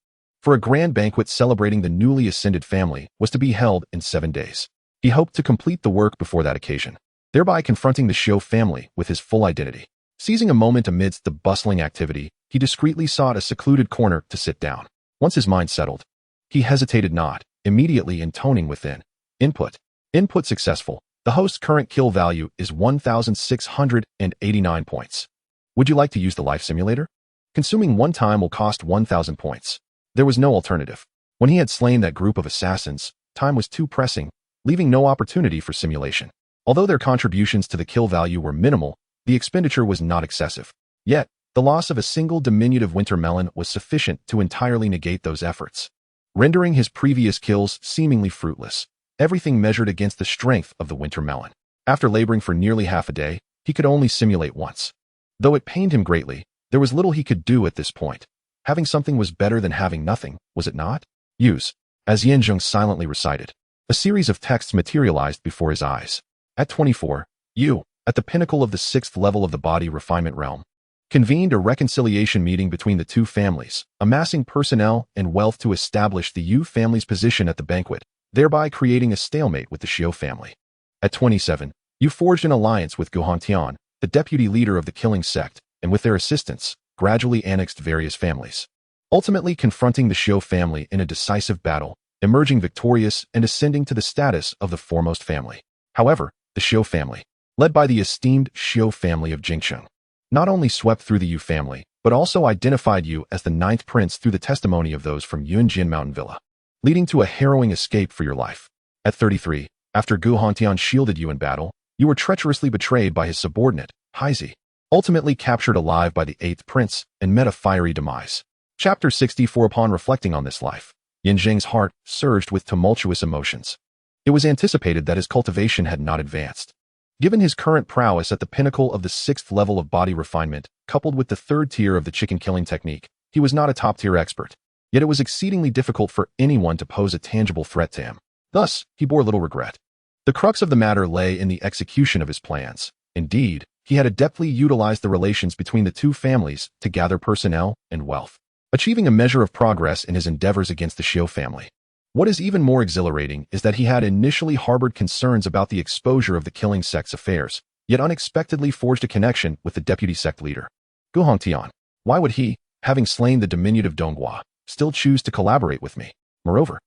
For a grand banquet celebrating the newly ascended family was to be held in 7 days. He hoped to complete the work before that occasion, thereby confronting the Xiu family with his full identity. Seizing a moment amidst the bustling activity, he discreetly sought a secluded corner to sit down. Once his mind settled, he hesitated not, immediately intoning within. Input. Input successful. The host's current kill value is 1,689 points. Would you like to use the life simulator? Consuming one time will cost 1,000 points. There was no alternative. When he had slain that group of assassins, time was too pressing, leaving no opportunity for simulation. Although their contributions to the kill value were minimal, the expenditure was not excessive. Yet, the loss of a single diminutive winter melon was sufficient to entirely negate those efforts, rendering his previous kills seemingly fruitless, everything measured against the strength of the winter melon. After laboring for nearly half a day, he could only simulate once. Though it pained him greatly, there was little he could do at this point. Having something was better than having nothing, was it not? Use. As Yin Zheng silently recited, a series of texts materialized before his eyes. At 24, Yu, at the pinnacle of the 6th level of the body refinement realm, convened a reconciliation meeting between the two families, amassing personnel and wealth to establish the Yu family's position at the banquet, thereby creating a stalemate with the Xiu family. At 27, Yu forged an alliance with Gu Hongtian, the deputy leader of the killing sect, and with their assistance, gradually annexed various families, ultimately confronting the Xiu family in a decisive battle, emerging victorious and ascending to the status of the foremost family. However, the Xiu family, led by the esteemed Xiu family of Jingsheng. Not only swept through the Yu family, but also identified you as the ninth prince through the testimony of those from Yunjin Mountain Villa, leading to a harrowing escape for your life. At 33, after Gu Hongtian shielded you in battle, you were treacherously betrayed by his subordinate, Haizi, ultimately captured alive by the eighth prince and met a fiery demise. Chapter 64. Upon reflecting on this life, Yin Zheng's heart surged with tumultuous emotions. It was anticipated that his cultivation had not advanced. Given his current prowess at the pinnacle of the 6th level of body refinement, coupled with the 3rd tier of the chicken killing technique, he was not a top-tier expert. Yet it was exceedingly difficult for anyone to pose a tangible threat to him. Thus, he bore little regret. The crux of the matter lay in the execution of his plans. Indeed, he had adeptly utilized the relations between the two families to gather personnel and wealth, achieving a measure of progress in his endeavors against the Xiu family. What is even more exhilarating is that he had initially harbored concerns about the exposure of the killing sect's affairs, yet unexpectedly forged a connection with the deputy sect leader, Gu Hongtian. Why would he, having slain the diminutive Donghua, still choose to collaborate with me? Moreover,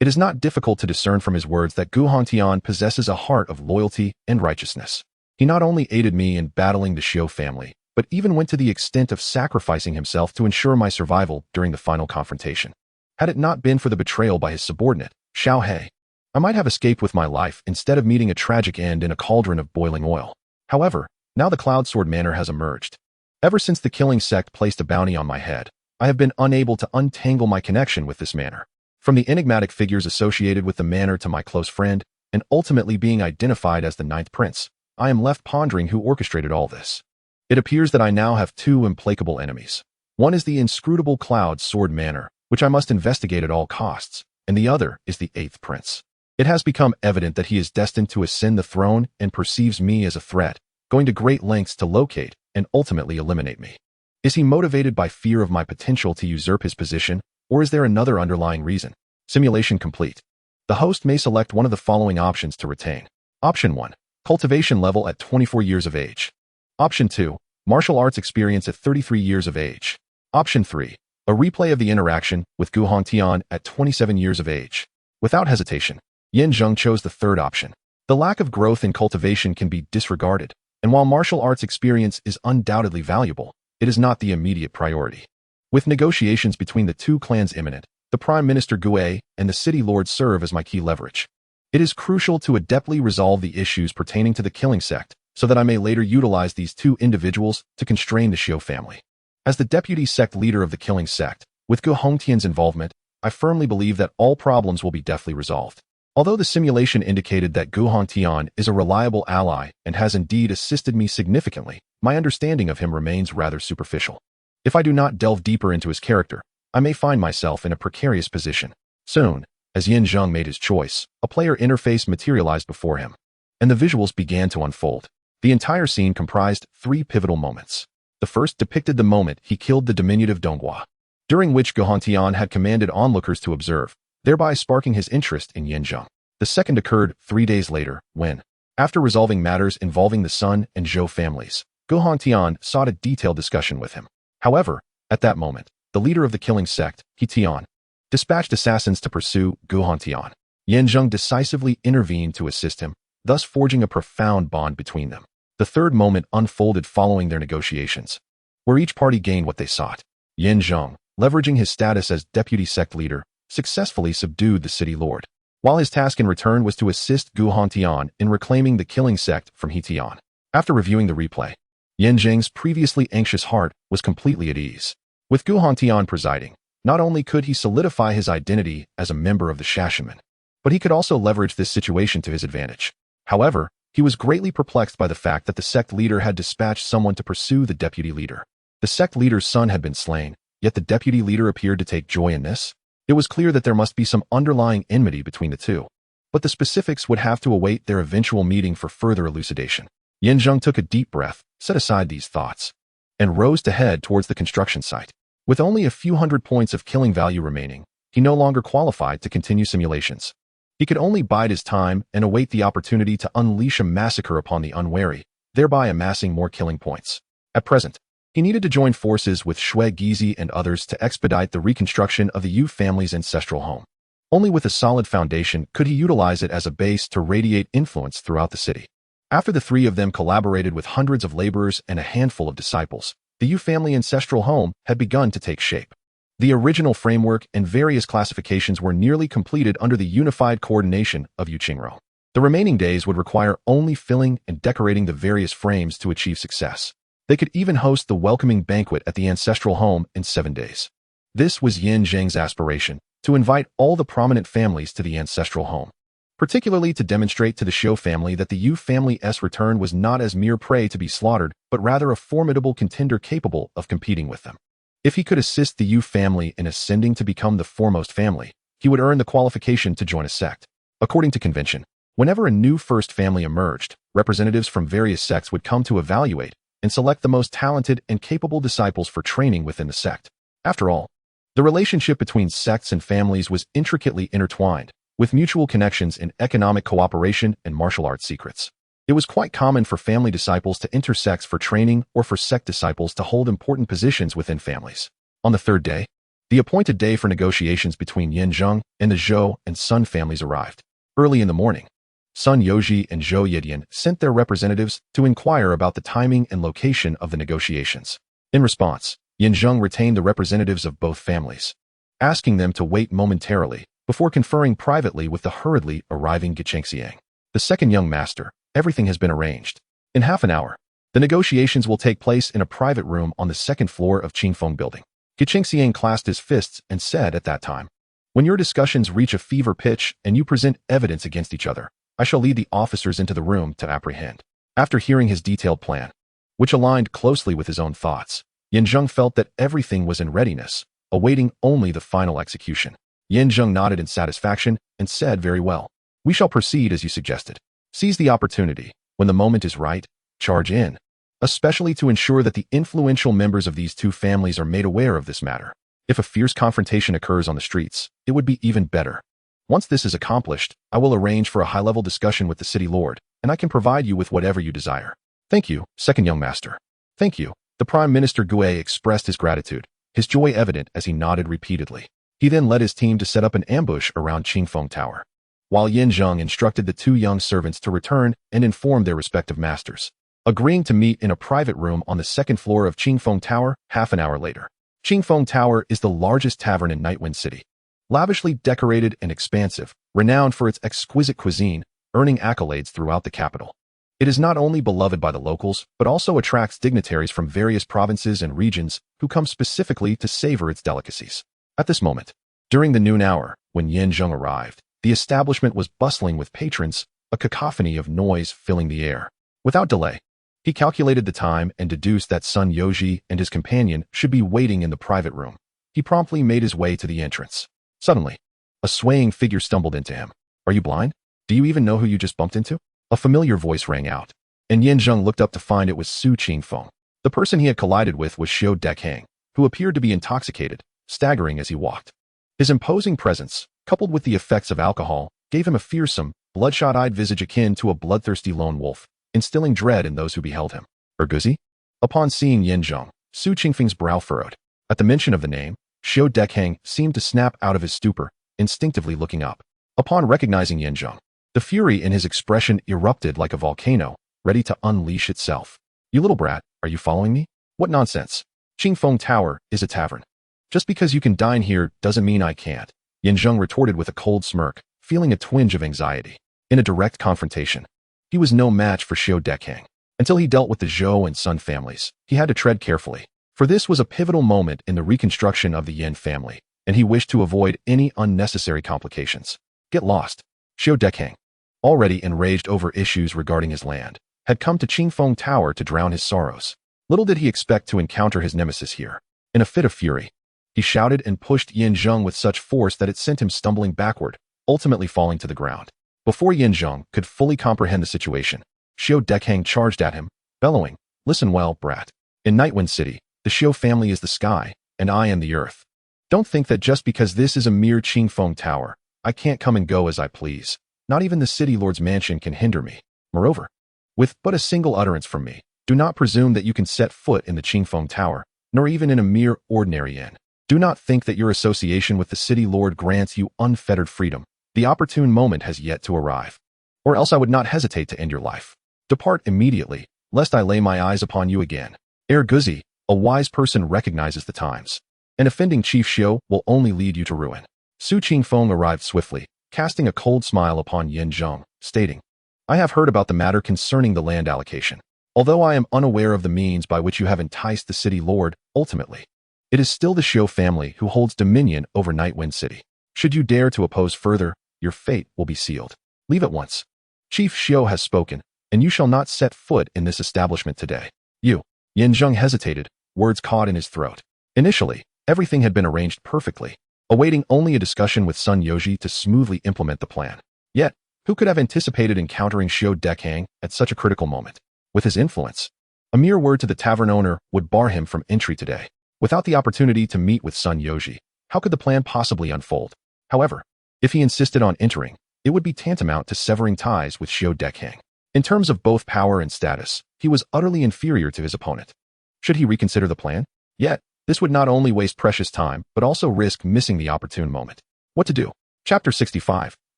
it is not difficult to discern from his words that Gu Hongtian possesses a heart of loyalty and righteousness. He not only aided me in battling the Xiu family, but even went to the extent of sacrificing himself to ensure my survival during the final confrontation. Had it not been for the betrayal by his subordinate, Xiao He, I might have escaped with my life instead of meeting a tragic end in a cauldron of boiling oil. However, now the Cloud Sword Manor has emerged. Ever since the killing sect placed a bounty on my head, I have been unable to untangle my connection with this manor. From the enigmatic figures associated with the manor to my close friend, and ultimately being identified as the ninth prince, I am left pondering who orchestrated all this. It appears that I now have two implacable enemies. One is the inscrutable Cloud Sword Manor, which I must investigate at all costs, and the other is the eighth prince. It has become evident that he is destined to ascend the throne and perceives me as a threat, going to great lengths to locate and ultimately eliminate me. Is he motivated by fear of my potential to usurp his position, or is there another underlying reason? Simulation complete. The host may select one of the following options to retain. Option 1. Cultivation level at 24 years of age. Option 2. Martial arts experience at 33 years of age. Option 3. A replay of the interaction with Gu Hongtian at 27 years of age. Without hesitation, Yin Zheng chose the third option. The lack of growth in cultivation can be disregarded, and while martial arts experience is undoubtedly valuable, it is not the immediate priority. With negotiations between the two clans imminent, the Prime Minister Gue and the City Lord serve as my key leverage. It is crucial to adeptly resolve the issues pertaining to the killing sect, so that I may later utilize these two individuals to constrain the Xiu family. As the deputy sect leader of the killing sect, with Gu Hongtian's involvement, I firmly believe that all problems will be deftly resolved. Although the simulation indicated that Gu Hongtian is a reliable ally and has indeed assisted me significantly, my understanding of him remains rather superficial. If I do not delve deeper into his character, I may find myself in a precarious position. Soon, as Yin Zheng made his choice, a player interface materialized before him, and the visuals began to unfold. The entire scene comprised 3 pivotal moments. The first depicted the moment he killed the diminutive Donghua, during which Gu Hongtian had commanded onlookers to observe, thereby sparking his interest in Yin Zheng. The second occurred 3 days later, when, after resolving matters involving the Sun and Zhou families, Gu Hongtian sought a detailed discussion with him. However, at that moment, the leader of the killing sect, He Tian, dispatched assassins to pursue Gu Hongtian. Yin Zheng decisively intervened to assist him, thus forging a profound bond between them. The third moment unfolded following their negotiations, where each party gained what they sought. Yin Zheng, leveraging his status as deputy sect leader, successfully subdued the city lord, while his task in return was to assist Gu Hongtian in reclaiming the killing sect from He Tian. After reviewing the replay, Yin Zheng's previously anxious heart was completely at ease. With Gu Hongtian presiding, not only could he solidify his identity as a member of the Shashaman, but he could also leverage this situation to his advantage. However, he was greatly perplexed by the fact that the sect leader had dispatched someone to pursue the deputy leader. The sect leader's son had been slain, yet the deputy leader appeared to take joy in this. It was clear that there must be some underlying enmity between the two, but the specifics would have to await their eventual meeting for further elucidation. Yin Zheng took a deep breath, set aside these thoughts, and rose to head towards the construction site. With only a few hundred points of killing value remaining, he no longer qualified to continue simulations. He could only bide his time and await the opportunity to unleash a massacre upon the unwary, thereby amassing more killing points. At present, he needed to join forces with Shui Gizi and others to expedite the reconstruction of the Yu family's ancestral home. Only with a solid foundation could he utilize it as a base to radiate influence throughout the city. After the three of them collaborated with hundreds of laborers and a handful of disciples, the Yu family ancestral home had begun to take shape. The original framework and various classifications were nearly completed under the unified coordination of Yu Qingro. The remaining days would require only filling and decorating the various frames to achieve success. They could even host the welcoming banquet at the ancestral home in 7 days. This was Zheng's aspiration, to invite all the prominent families to the ancestral home, particularly to demonstrate to the Shou family that the Yu family's return was not as mere prey to be slaughtered, but rather a formidable contender capable of competing with them. If he could assist the Yu family in ascending to become the foremost family, he would earn the qualification to join a sect. According to convention, whenever a new first family emerged, representatives from various sects would come to evaluate and select the most talented and capable disciples for training within the sect. After all, the relationship between sects and families was intricately intertwined, with mutual connections in economic cooperation and martial arts secrets. It was quite common for family disciples to enter sects for training or for sect disciples to hold important positions within families. On the third day, the appointed day for negotiations between Zheng and the Zhou and Sun families arrived. Early in the morning, Sun Yoji and Zhou Yidian sent their representatives to inquire about the timing and location of the negotiations. In response, Zheng retained the representatives of both families, asking them to wait momentarily before conferring privately with the hurriedly arriving Gichengxiang. The second young master, everything has been arranged. In half an hour, the negotiations will take place in a private room on the second floor of Qingfeng building. Gichengxiang clasped his fists and said at that time, "When your discussions reach a fever pitch and you present evidence against each other, I shall lead the officers into the room to apprehend." After hearing his detailed plan, which aligned closely with his own thoughts, Zheng felt that everything was in readiness, awaiting only the final execution. Zheng nodded in satisfaction and said, "Very well. We shall proceed as you suggested. Seize the opportunity. When the moment is right, charge in, especially to ensure that the influential members of these two families are made aware of this matter. If a fierce confrontation occurs on the streets, it would be even better. Once this is accomplished, I will arrange for a high-level discussion with the city lord, and I can provide you with whatever you desire." "Thank you, second young master." "Thank you." The Prime Minister Gue expressed his gratitude, his joy evident as he nodded repeatedly. He then led his team to set up an ambush around Qingfeng Tower, while Zheng instructed the two young servants to return and inform their respective masters, agreeing to meet in a private room on the second floor of Qingfeng Tower half an hour later. Qingfeng Tower is the largest tavern in Nightwind City, lavishly decorated and expansive, renowned for its exquisite cuisine, earning accolades throughout the capital. It is not only beloved by the locals, but also attracts dignitaries from various provinces and regions who come specifically to savor its delicacies. At this moment, during the noon hour, when Zheng arrived, the establishment was bustling with patrons, a cacophony of noise filling the air. Without delay, he calculated the time and deduced that Sun Yoji and his companion should be waiting in the private room. He promptly made his way to the entrance. Suddenly, a swaying figure stumbled into him. "Are you blind? Do you even know who you just bumped into?" A familiar voice rang out, and Zheng looked up to find it was Su Qingfeng. The person he had collided with was Xiu Dekhang, who appeared to be intoxicated, staggering as he walked. His imposing presence, coupled with the effects of alcohol, gave him a fearsome, bloodshot-eyed visage akin to a bloodthirsty lone wolf, instilling dread in those who beheld him. "Erguzi?" Upon seeing Zheng, Su Qingfeng's brow furrowed. At the mention of the name, Xiu Dekhang seemed to snap out of his stupor, instinctively looking up. Upon recognizing Zheng, the fury in his expression erupted like a volcano, ready to unleash itself. "You little brat, are you following me? What nonsense. Qingfeng Tower is a tavern. Just because you can dine here doesn't mean I can't," Zheng retorted with a cold smirk, feeling a twinge of anxiety. In a direct confrontation, he was no match for Xiu Dekhang. Until he dealt with the Zhou and Sun families, he had to tread carefully, for this was a pivotal moment in the reconstruction of the Yin family, and he wished to avoid any unnecessary complications. "Get lost." Xiu Dekhang, already enraged over issues regarding his land, had come to Qingfeng Tower to drown his sorrows. Little did he expect to encounter his nemesis here. In a fit of fury, he shouted and pushed Zheng with such force that it sent him stumbling backward, ultimately falling to the ground. Before Zheng could fully comprehend the situation, Xiu Dekhang charged at him, bellowing, "Listen well, brat. In Nightwind City, the Xiu family is the sky, and I am the earth. Don't think that just because this is a mere Qingfeng Tower, I can't come and go as I please. Not even the city lord's mansion can hinder me. Moreover, with but a single utterance from me, do not presume that you can set foot in the Qingfeng Tower, nor even in a mere ordinary inn. Do not think that your association with the city lord grants you unfettered freedom. The opportune moment has yet to arrive. Or else I would not hesitate to end your life." Depart immediately, lest I lay my eyes upon you again. Guzi, a wise person recognizes the times. An offending Chief Xiao will only lead you to ruin. Su Qingfeng arrived swiftly, casting a cold smile upon Yin Zheng, stating, I have heard about the matter concerning the land allocation. Although I am unaware of the means by which you have enticed the city lord, ultimately, it is still the Xiao family who holds dominion over Nightwind City. Should you dare to oppose further, your fate will be sealed. Leave at once. Chief Xiao has spoken, and you shall not set foot in this establishment today. You. Yin Zheng hesitated, words caught in his throat. Initially, everything had been arranged perfectly, awaiting only a discussion with Sun Yoji to smoothly implement the plan. Yet, who could have anticipated encountering Xiao Dekhang at such a critical moment? With his influence, a mere word to the tavern owner would bar him from entry today. Without the opportunity to meet with Sun Yoji, how could the plan possibly unfold? However, if he insisted on entering, it would be tantamount to severing ties with Xiao Dekhang. In terms of both power and status, he was utterly inferior to his opponent. Should he reconsider the plan? Yet, this would not only waste precious time, but also risk missing the opportune moment. What to do? Chapter 65.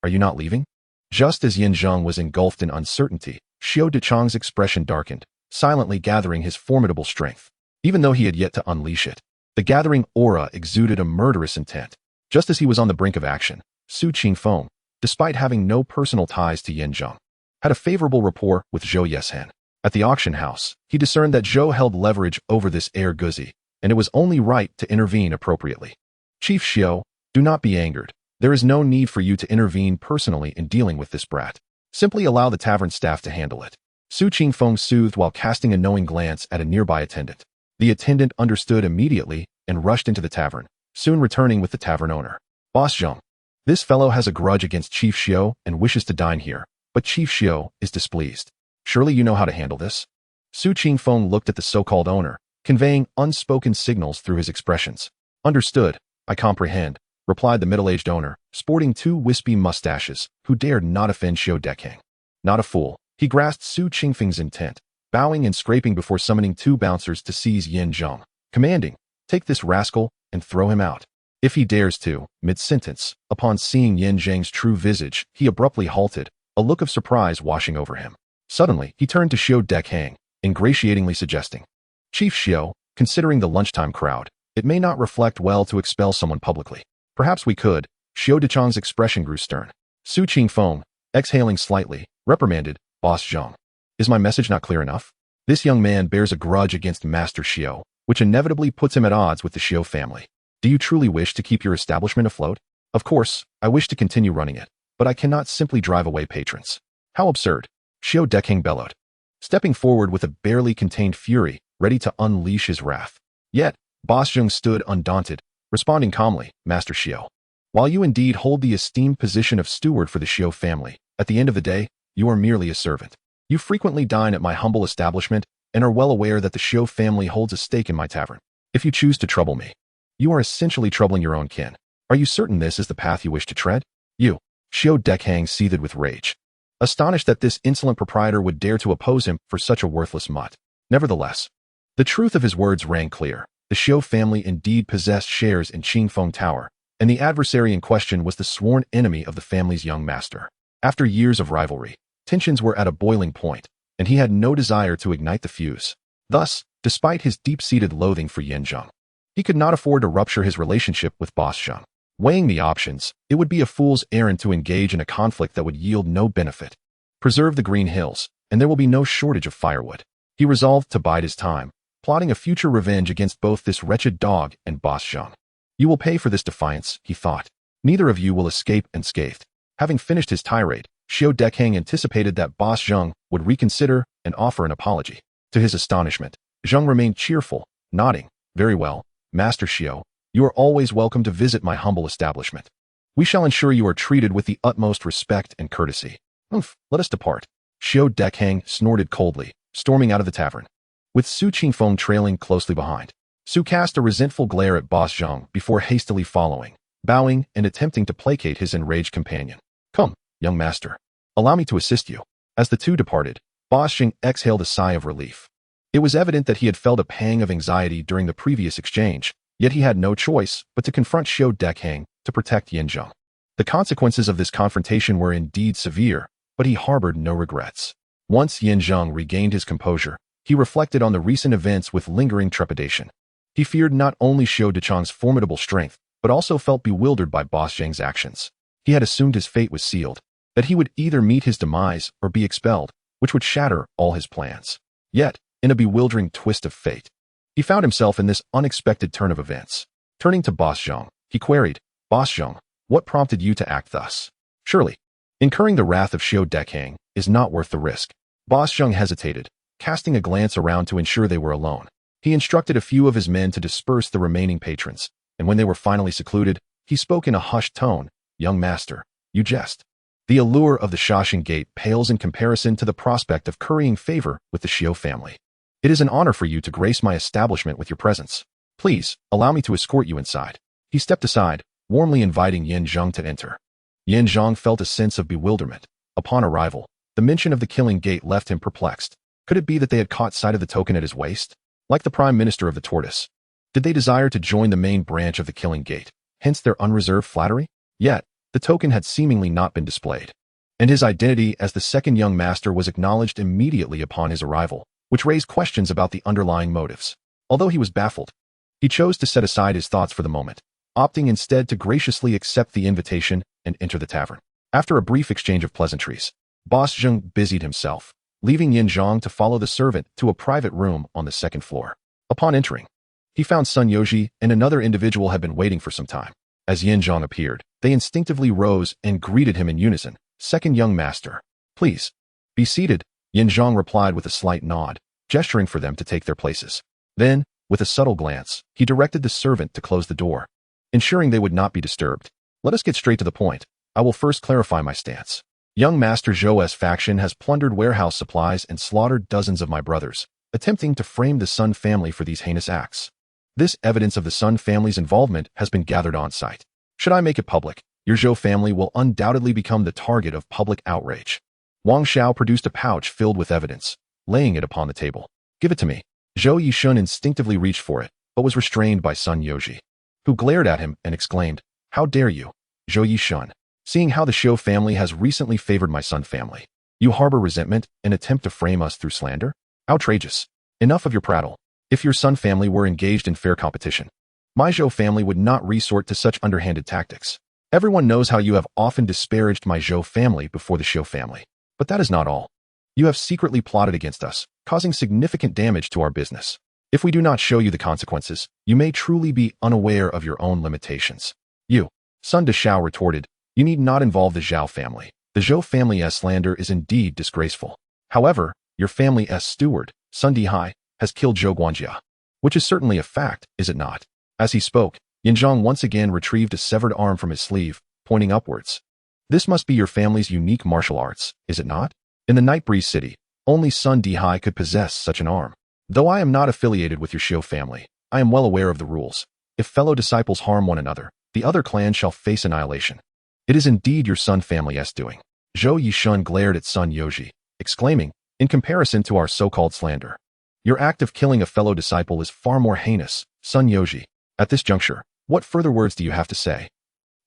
Are you not leaving? Just as Yin Zheng was engulfed in uncertainty, Xiao Dechang's expression darkened, silently gathering his formidable strength. Even though he had yet to unleash it, the gathering aura exuded a murderous intent. Just as he was on the brink of action, Su Qingfeng, despite having no personal ties to Yin Zheng, had a favorable rapport with Zhou Yeshen. At the auction house, he discerned that Zhou held leverage over this Guzi, and it was only right to intervene appropriately. Chief Xiao, do not be angered. There is no need for you to intervene personally in dealing with this brat. Simply allow the tavern staff to handle it. Su Qingfeng soothed while casting a knowing glance at a nearby attendant. The attendant understood immediately and rushed into the tavern, soon returning with the tavern owner. Boss Zheng, this fellow has a grudge against Chief Xiao and wishes to dine here, but Chief Xiao is displeased. Surely you know how to handle this? Su Qingfeng looked at the so-called owner, conveying unspoken signals through his expressions. Understood, I comprehend, replied the middle-aged owner, sporting two wispy mustaches, who dared not offend Xiao Dekhang. Not a fool, he grasped Su Qingfeng's intent, bowing and scraping before summoning two bouncers to seize Yin Zheng, commanding, take this rascal and throw him out. If he dares to, mid-sentence, upon seeing Yin Zheng's true visage, he abruptly halted, a look of surprise washing over him. Suddenly, he turned to Xiao Dekhang, ingratiatingly suggesting, Chief Xiao, considering the lunchtime crowd, it may not reflect well to expel someone publicly. Perhaps we could. Xiao Dechang's expression grew stern. Su Qingfeng, exhaling slightly, reprimanded, Boss Zheng. Is my message not clear enough? This young man bears a grudge against Master Xiao, which inevitably puts him at odds with the Xiao family. Do you truly wish to keep your establishment afloat? Of course, I wish to continue running it, but I cannot simply drive away patrons. How absurd! Xiao Dekhang bellowed, stepping forward with a barely contained fury, ready to unleash his wrath. Yet, Boss Zheng stood undaunted, responding calmly, Master Xiao. While you indeed hold the esteemed position of steward for the Xiao family, at the end of the day, you are merely a servant. You frequently dine at my humble establishment and are well aware that the Xiao family holds a stake in my tavern. If you choose to trouble me, you are essentially troubling your own kin. Are you certain this is the path you wish to tread? You. Xiao Dekhang seethed with rage, astonished that this insolent proprietor would dare to oppose him for such a worthless mutt. Nevertheless, the truth of his words rang clear. The Xiao family indeed possessed shares in Qingfeng Tower, and the adversary in question was the sworn enemy of the family's young master. After years of rivalry, tensions were at a boiling point, and he had no desire to ignite the fuse. Thus, despite his deep-seated loathing for Yin Zheng, he could not afford to rupture his relationship with Boss Zheng. Weighing the options, it would be a fool's errand to engage in a conflict that would yield no benefit. Preserve the Green Hills, and there will be no shortage of firewood. He resolved to bide his time, plotting a future revenge against both this wretched dog and Boss Zheng. You will pay for this defiance, he thought. Neither of you will escape unscathed. Having finished his tirade, Xiao Dekhang anticipated that Boss Zheng would reconsider and offer an apology. To his astonishment, Zheng remained cheerful, nodding, Very well, Master Xiao, you are always welcome to visit my humble establishment. We shall ensure you are treated with the utmost respect and courtesy. Let us depart. Xiao Dekhang snorted coldly, storming out of the tavern, with Su Qingfeng trailing closely behind. Su cast a resentful glare at Boss Zheng before hastily following, bowing and attempting to placate his enraged companion. Come, young master. Allow me to assist you. As the two departed, Boss Zheng exhaled a sigh of relief. It was evident that he had felt a pang of anxiety during the previous exchange, yet he had no choice but to confront Xiao Dekhang to protect Yin Zheng. The consequences of this confrontation were indeed severe, but he harbored no regrets. Once Yin Zheng regained his composure, he reflected on the recent events with lingering trepidation. He feared not only Xiao Dechang's formidable strength, but also felt bewildered by Boss Zheng's actions. He had assumed his fate was sealed, that he would either meet his demise or be expelled, which would shatter all his plans. Yet, in a bewildering twist of fate, he found himself in this unexpected turn of events. Turning to Boss Zheng, he queried, "Boss Zheng, what prompted you to act thus? Surely, incurring the wrath of Xiao Dechang is not worth the risk." Boss Zheng hesitated, casting a glance around to ensure they were alone. He instructed a few of his men to disperse the remaining patrons, and when they were finally secluded, he spoke in a hushed tone, "Young master, you jest. The allure of the Shashin Gate pales in comparison to the prospect of currying favor with the Xiao family. It is an honor for you to grace my establishment with your presence. Please, allow me to escort you inside." He stepped aside, warmly inviting Yin Zheng to enter. Yin Zheng felt a sense of bewilderment. Upon arrival, the mention of the killing gate left him perplexed. Could it be that they had caught sight of the token at his waist? Like the Prime Minister of the Tortoise, did they desire to join the main branch of the killing gate, hence their unreserved flattery? Yet, the token had seemingly not been displayed, and his identity as the second young master was acknowledged immediately upon his arrival, which raised questions about the underlying motives. Although he was baffled, he chose to set aside his thoughts for the moment, opting instead to graciously accept the invitation and enter the tavern. After a brief exchange of pleasantries, Boss Zheng busied himself, leaving Yin Zheng to follow the servant to a private room on the second floor. Upon entering, he found Sun Yoji and another individual had been waiting for some time. As Yin Zheng appeared, they instinctively rose and greeted him in unison. "Second young master, please, be seated," Yin Zheng replied with a slight nod, gesturing for them to take their places. Then, with a subtle glance, he directed the servant to close the door, ensuring they would not be disturbed. "Let us get straight to the point. I will first clarify my stance. Young Master Zhou's faction has plundered warehouse supplies and slaughtered dozens of my brothers, attempting to frame the Sun family for these heinous acts. This evidence of the Sun family's involvement has been gathered on site. Should I make it public, your Zhou family will undoubtedly become the target of public outrage." Wang Xiao produced a pouch filled with evidence, laying it upon the table. "Give it to me." Zhou Yishun instinctively reached for it, but was restrained by Sun Yoji, who glared at him and exclaimed, "How dare you, Zhou Yishun? Seeing how the Xiao family has recently favored my Sun family, you harbor resentment and attempt to frame us through slander? Outrageous. Enough of your prattle. If your Sun family were engaged in fair competition, my Zhou family would not resort to such underhanded tactics. Everyone knows how you have often disparaged my Zhou family before the Xiao family. But that is not all. You have secretly plotted against us, causing significant damage to our business. If we do not show you the consequences, you may truly be unaware of your own limitations." "You," Sun Deshao retorted, "you need not involve the Zhao family. The Zhou family's slander is indeed disgraceful. However, your family's steward, Sun Dihai, has killed Zhou Guanjia, which is certainly a fact, is it not?" As he spoke, Yin Zheng once again retrieved a severed arm from his sleeve, pointing upwards. "This must be your family's unique martial arts, is it not? In the Nightbreeze City, only Sun Dihai could possess such an arm. Though I am not affiliated with your Xiao family, I am well aware of the rules. If fellow disciples harm one another, the other clan shall face annihilation. It is indeed your Sun family's doing." Zhou Yishun glared at Sun Yoji, exclaiming, "In comparison to our so-called slander, your act of killing a fellow disciple is far more heinous, Sun Yoji. At this juncture, what further words do you have to say?"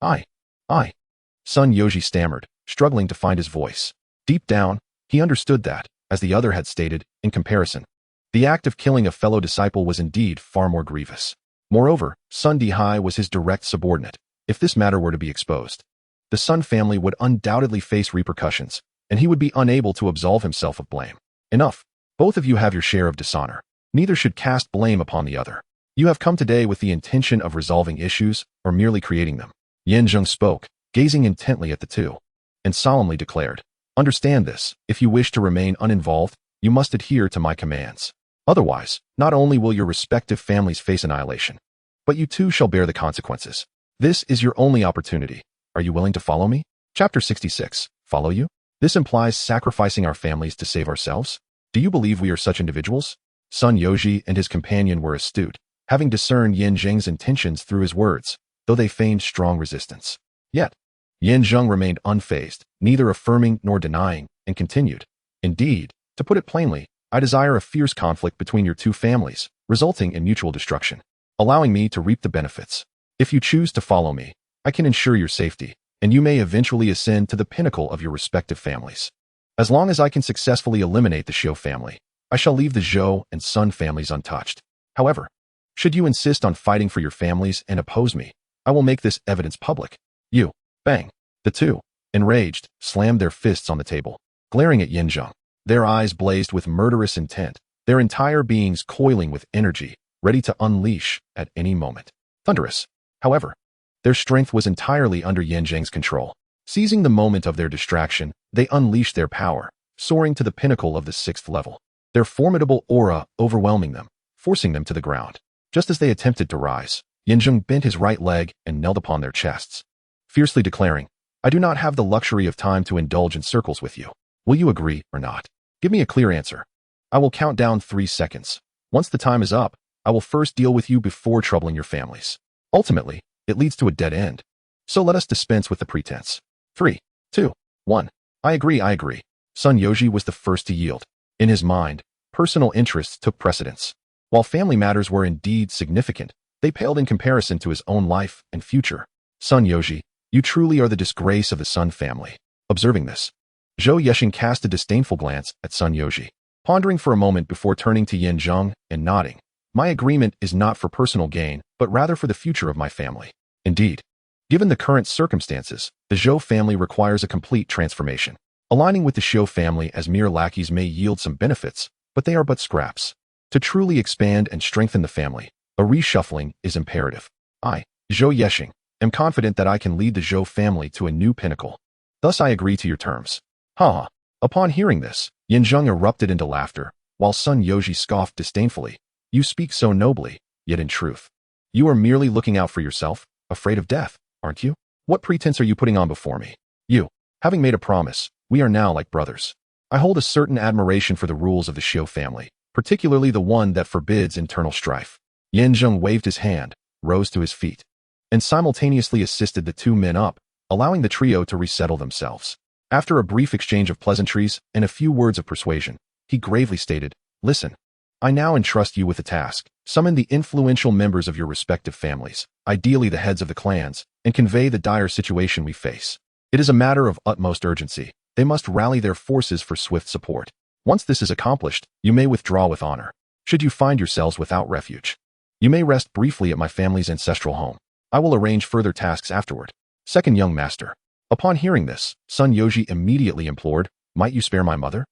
I. Sun Yoji stammered, struggling to find his voice. Deep down, he understood that, as the other had stated, in comparison, the act of killing a fellow disciple was indeed far more grievous. Moreover, Sun Dihai was his direct subordinate. If this matter were to be exposed, the Sun family would undoubtedly face repercussions, and he would be unable to absolve himself of blame. "Enough. Both of you have your share of dishonor. Neither should cast blame upon the other. You have come today with the intention of resolving issues or merely creating them." Yin Zheng spoke, gazing intently at the two, and solemnly declared, "Understand this, if you wish to remain uninvolved, you must adhere to my commands. Otherwise, not only will your respective families face annihilation, but you too shall bear the consequences. This is your only opportunity. Are you willing to follow me?" Chapter 66. Follow you? This implies sacrificing our families to save ourselves? Do you believe we are such individuals? Sun Yoji and his companion were astute, having discerned Yin Zheng's intentions through his words, though they feigned strong resistance. Yet, Yin Zheng remained unfazed, neither affirming nor denying, and continued, "Indeed, to put it plainly, I desire a fierce conflict between your two families, resulting in mutual destruction, allowing me to reap the benefits. If you choose to follow me, I can ensure your safety, and you may eventually ascend to the pinnacle of your respective families." As long as I can successfully eliminate the Xiu family, I shall leave the Zhou and Sun families untouched. However, should you insist on fighting for your families and oppose me, I will make this evidence public. You, bang. The two, enraged, slammed their fists on the table, glaring at Zheng. Their eyes blazed with murderous intent, their entire beings coiling with energy, ready to unleash at any moment. Thunderous. However, their strength was entirely under Zheng's control. Seizing the moment of their distraction, they unleashed their power, soaring to the pinnacle of the 6th level, their formidable aura overwhelming them, forcing them to the ground. Just as they attempted to rise, Zheng bent his right leg and knelt upon their chests, fiercely declaring, I do not have the luxury of time to indulge in circles with you. Will you agree or not? Give me a clear answer. I will count down 3 seconds. Once the time is up, I will first deal with you before troubling your families. Ultimately, it leads to a dead end. So let us dispense with the pretense. 3, 2, 1. I agree. Sun Yoji was the first to yield. In his mind, personal interests took precedence. While family matters were indeed significant, they paled in comparison to his own life and future. Sun Yoji, you truly are the disgrace of the Sun family. Observing this, Zhou Yexing cast a disdainful glance at Sun Yoji, pondering for a moment before turning to Zheng and nodding. My agreement is not for personal gain, but rather for the future of my family. Indeed, given the current circumstances, the Zhou family requires a complete transformation. Aligning with the Xiu family as mere lackeys may yield some benefits, but they are but scraps. To truly expand and strengthen the family, a reshuffling is imperative. I, Zhou Yexing, am confident that I can lead the Zhou family to a new pinnacle. Thus I agree to your terms. Ha! Upon hearing this, Zheng erupted into laughter, while Sun Yoji scoffed disdainfully. You speak so nobly, yet in truth, you are merely looking out for yourself, afraid of death, aren't you? What pretense are you putting on before me? You, having made a promise, we are now like brothers. I hold a certain admiration for the rules of the Xiu family, particularly the one that forbids internal strife. Zheng waved his hand, rose to his feet, and simultaneously assisted the 2 men up, allowing the trio to resettle themselves. After a brief exchange of pleasantries and a few words of persuasion, he gravely stated, Listen, I now entrust you with a task. Summon the influential members of your respective families, ideally the heads of the clans, and convey the dire situation we face. It is a matter of utmost urgency. They must rally their forces for swift support. Once this is accomplished, you may withdraw with honor. Should you find yourselves without refuge, you may rest briefly at my family's ancestral home. I will arrange further tasks afterward. Second young master. Upon hearing this, Sun Yoji immediately implored, Might you spare my mother?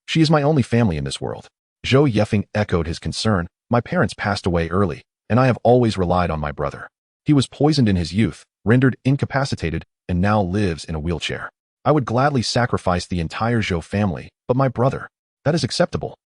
She is my only family in this world. Zhou Yexing echoed his concern. My parents passed away early, and I have always relied on my brother. He was poisoned in his youth, rendered incapacitated, and now lives in a wheelchair. I would gladly sacrifice the entire Zhou family, but my brother, that is acceptable.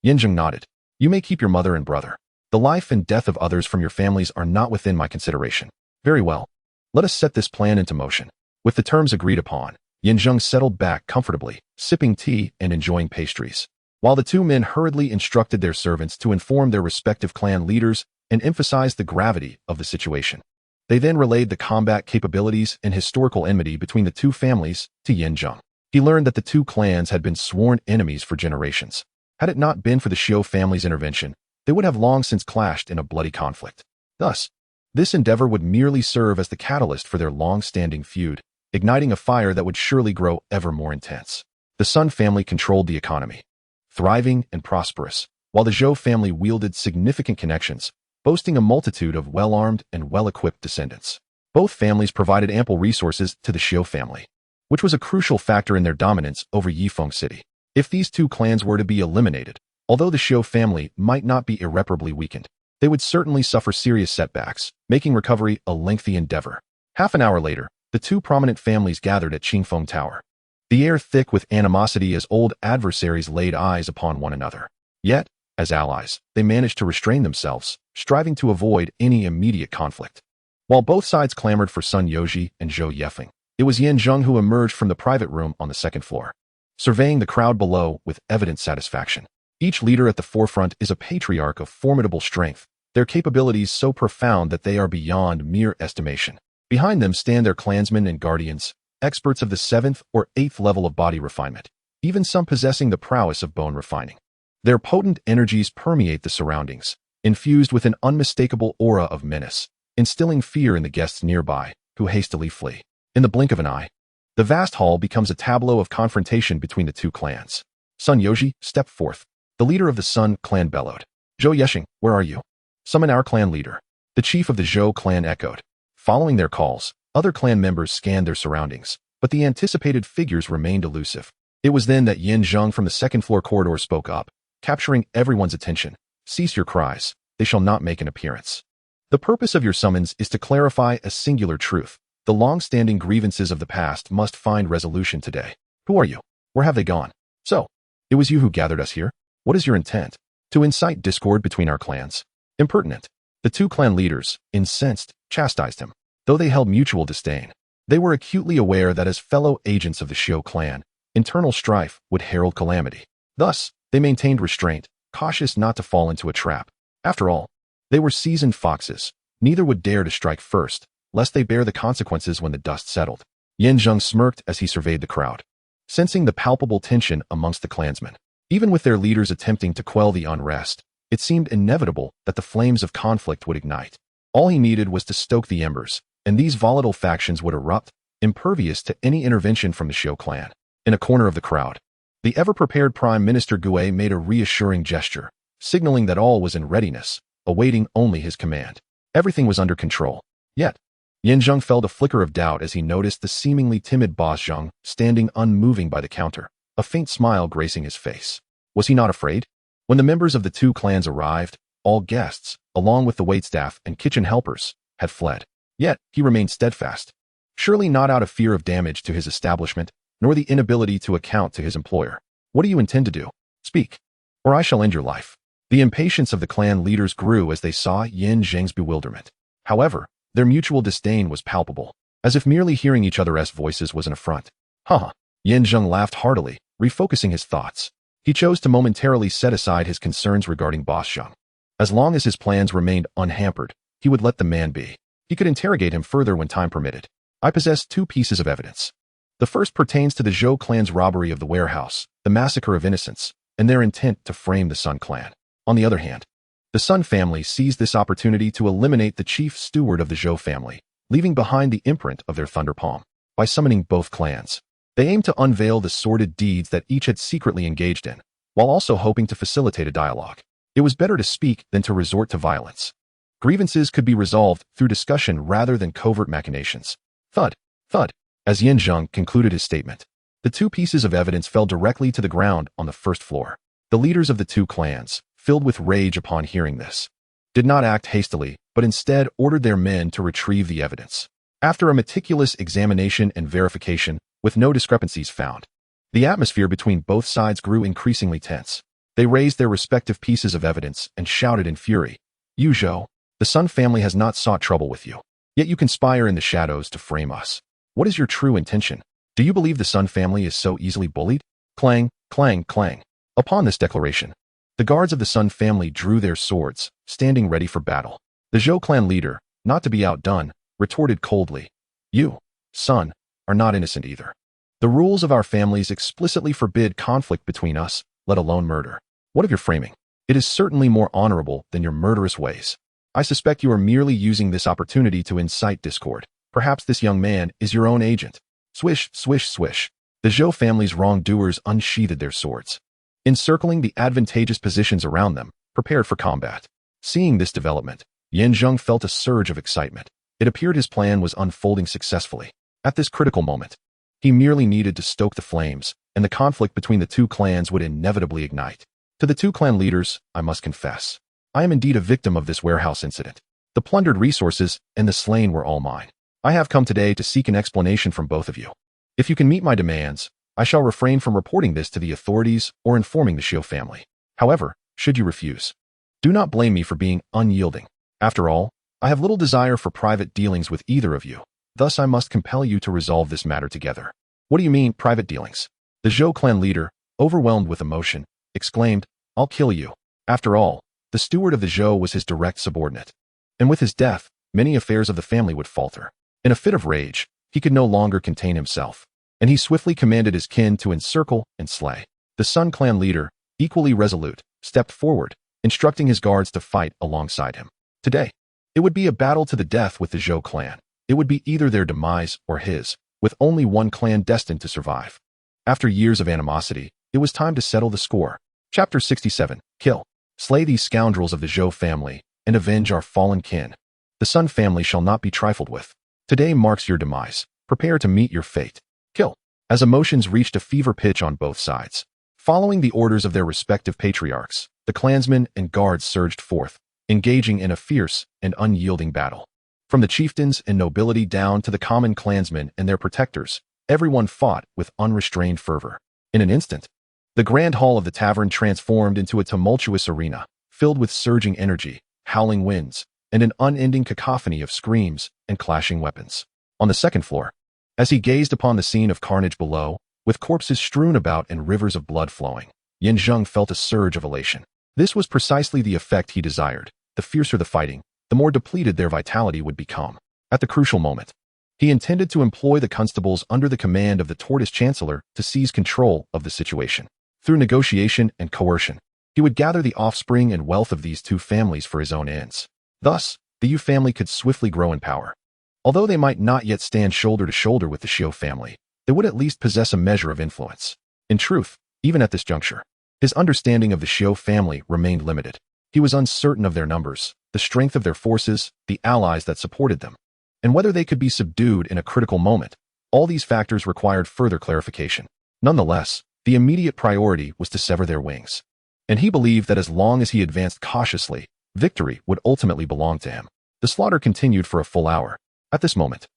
Zheng nodded. You may keep your mother and brother. The life and death of others from your families are not within my consideration. Very well. Let us set this plan into motion. With the terms agreed upon, Zheng settled back comfortably, sipping tea and enjoying pastries, while the 2 men hurriedly instructed their servants to inform their respective clan leaders and emphasize the gravity of the situation. They then relayed the combat capabilities and historical enmity between the 2 families to Zheng. He learned that the 2 clans had been sworn enemies for generations. Had it not been for the Xiu family's intervention, they would have long since clashed in a bloody conflict. Thus, this endeavor would merely serve as the catalyst for their long-standing feud, igniting a fire that would surely grow ever more intense. The Sun family controlled the economy, thriving and prosperous, while the Zhou family wielded significant connections, boasting a multitude of well-armed and well-equipped descendants. Both families provided ample resources to the Xiu family, which was a crucial factor in their dominance over Yifeng City. If these 2 clans were to be eliminated, although the Xiu family might not be irreparably weakened, they would certainly suffer serious setbacks, making recovery a lengthy endeavor. Half an hour later, the 2 prominent families gathered at Qingfeng Tower, the air thick with animosity as old adversaries laid eyes upon one another. Yet, as allies, they managed to restrain themselves, striving to avoid any immediate conflict. While both sides clamored for Sun Yoji and Zhou Yexing, it was Zheng who emerged from the private room on the 2nd floor, surveying the crowd below with evident satisfaction. Each leader at the forefront is a patriarch of formidable strength, their capabilities so profound that they are beyond mere estimation. Behind them stand their clansmen and guardians, experts of the 7th or 8th level of body refinement, even some possessing the prowess of bone refining. Their potent energies permeate the surroundings, infused with an unmistakable aura of menace, instilling fear in the guests nearby, who hastily flee. In the blink of an eye, The vast hall becomes a tableau of confrontation between the two clans. Sun Yoji, step forth. The leader of the Sun clan bellowed. Zhou Yesheng, where are you? Summon our clan leader. The chief of the Zhou clan echoed. Following their calls, other clan members scanned their surroundings, but the anticipated figures remained elusive. It was then that Zheng from the second-floor corridor spoke up, capturing everyone's attention. Cease your cries. They shall not make an appearance. The purpose of your summons is to clarify a singular truth. The long-standing grievances of the past must find resolution today. Who are you? Where have they gone? So, it was you who gathered us here? What is your intent? To incite discord between our clans? Impertinent. The two clan leaders, incensed, chastised him. Though they held mutual disdain, they were acutely aware that as fellow agents of the Xiu clan, internal strife would herald calamity. Thus, they maintained restraint, cautious not to fall into a trap. After all, they were seasoned foxes. Neither would dare to strike first, lest they bear the consequences when the dust settled. Zheng smirked as he surveyed the crowd, sensing the palpable tension amongst the clansmen. Even with their leaders attempting to quell the unrest, it seemed inevitable that the flames of conflict would ignite. All he needed was to stoke the embers, and these volatile factions would erupt, impervious to any intervention from the Xiu clan. In a corner of the crowd, the ever-prepared Prime Minister Gue made a reassuring gesture, signaling that all was in readiness, awaiting only his command. Everything was under control. Yet, Zheng felt a flicker of doubt as he noticed the seemingly timid boss Zheng standing unmoving by the counter, a faint smile gracing his face. Was he not afraid? When the members of the two clans arrived, all guests, along with the waitstaff and kitchen helpers, had fled. Yet, he remained steadfast. Surely not out of fear of damage to his establishment, nor the inability to account to his employer. What do you intend to do? Speak, or I shall end your life. The impatience of the clan leaders grew as they saw Zheng's bewilderment. However, their mutual disdain was palpable, as if merely hearing each other's voices was an affront. Haha. Zheng laughed heartily, refocusing his thoughts. He chose to momentarily set aside his concerns regarding boss Zheng. As long as his plans remained unhampered, he would let the man be. He could interrogate him further when time permitted. I possess two pieces of evidence. The first pertains to the Zhou clan's robbery of the warehouse, the massacre of innocents, and their intent to frame the Sun clan. On the other hand, the Sun family seized this opportunity to eliminate the chief steward of the Zhou family, leaving behind the imprint of their thunder palm. By summoning both clans, they aimed to unveil the sordid deeds that each had secretly engaged in, while also hoping to facilitate a dialogue. It was better to speak than to resort to violence. Grievances could be resolved through discussion rather than covert machinations. Thud, thud. As Zheng concluded his statement, the two pieces of evidence fell directly to the ground on the first floor. The leaders of the two clans, filled with rage upon hearing this, did not act hastily, but instead ordered their men to retrieve the evidence. After a meticulous examination and verification, with no discrepancies found, the atmosphere between both sides grew increasingly tense. They raised their respective pieces of evidence and shouted in fury, "You Zhou, the Sun family has not sought trouble with you, yet you conspire in the shadows to frame us. What is your true intention? Do you believe the Sun family is so easily bullied?" Clang, clang, clang. Upon this declaration, the guards of the Sun family drew their swords, standing ready for battle. The Zhou clan leader, not to be outdone, retorted coldly, "You, Sun, are not innocent either. The rules of our families explicitly forbid conflict between us, let alone murder. What of your framing? It is certainly more honorable than your murderous ways. I suspect you are merely using this opportunity to incite discord. Perhaps this young man is your own agent." Swish, swish, swish. The Zhou family's wrongdoers unsheathed their swords, encircling the advantageous positions around them, prepared for combat. Seeing this development, Zheng felt a surge of excitement. It appeared his plan was unfolding successfully. At this critical moment, he merely needed to stoke the flames, and the conflict between the two clans would inevitably ignite. To the two clan leaders, I must confess, I am indeed a victim of this warehouse incident. The plundered resources and the slain were all mine. I have come today to seek an explanation from both of you. If you can meet my demands, I shall refrain from reporting this to the authorities or informing the Xiu family. However, should you refuse, do not blame me for being unyielding. After all, I have little desire for private dealings with either of you. Thus I must compel you to resolve this matter together. What do you mean, private dealings? The Zhou clan leader, overwhelmed with emotion, exclaimed, I'll kill you. After all, the steward of the Zhou was his direct subordinate. And with his death, many affairs of the family would falter. In a fit of rage, he could no longer contain himself, and he swiftly commanded his kin to encircle and slay. The Sun clan leader, equally resolute, stepped forward, instructing his guards to fight alongside him. Today, it would be a battle to the death with the Zhou clan. It would be either their demise or his, with only one clan destined to survive. After years of animosity, it was time to settle the score. Chapter 67. Kill. Slay these scoundrels of the Zhou family, and avenge our fallen kin. The Sun family shall not be trifled with. Today marks your demise. Prepare to meet your fate. Kill. As emotions reached a fever pitch on both sides, following the orders of their respective patriarchs, the clansmen and guards surged forth, engaging in a fierce and unyielding battle. From the chieftains and nobility down to the common clansmen and their protectors, everyone fought with unrestrained fervor. In an instant, the grand hall of the tavern transformed into a tumultuous arena, filled with surging energy, howling winds, and an unending cacophony of screams and clashing weapons. On the second floor, as he gazed upon the scene of carnage below, with corpses strewn about and rivers of blood flowing, Zheng felt a surge of elation. This was precisely the effect he desired. The fiercer the fighting, the more depleted their vitality would become. At the crucial moment, he intended to employ the constables under the command of the Tortoise Chancellor to seize control of the situation. Through negotiation and coercion, he would gather the offspring and wealth of these two families for his own ends. Thus, the Yu family could swiftly grow in power. Although they might not yet stand shoulder to shoulder with the Xiu family, they would at least possess a measure of influence. In truth, even at this juncture, his understanding of the Xiu family remained limited. He was uncertain of their numbers, the strength of their forces, the allies that supported them, and whether they could be subdued in a critical moment. All these factors required further clarification. Nonetheless, the immediate priority was to sever their wings. And he believed that as long as he advanced cautiously, victory would ultimately belong to him. The slaughter continued for a full hour. At this moment,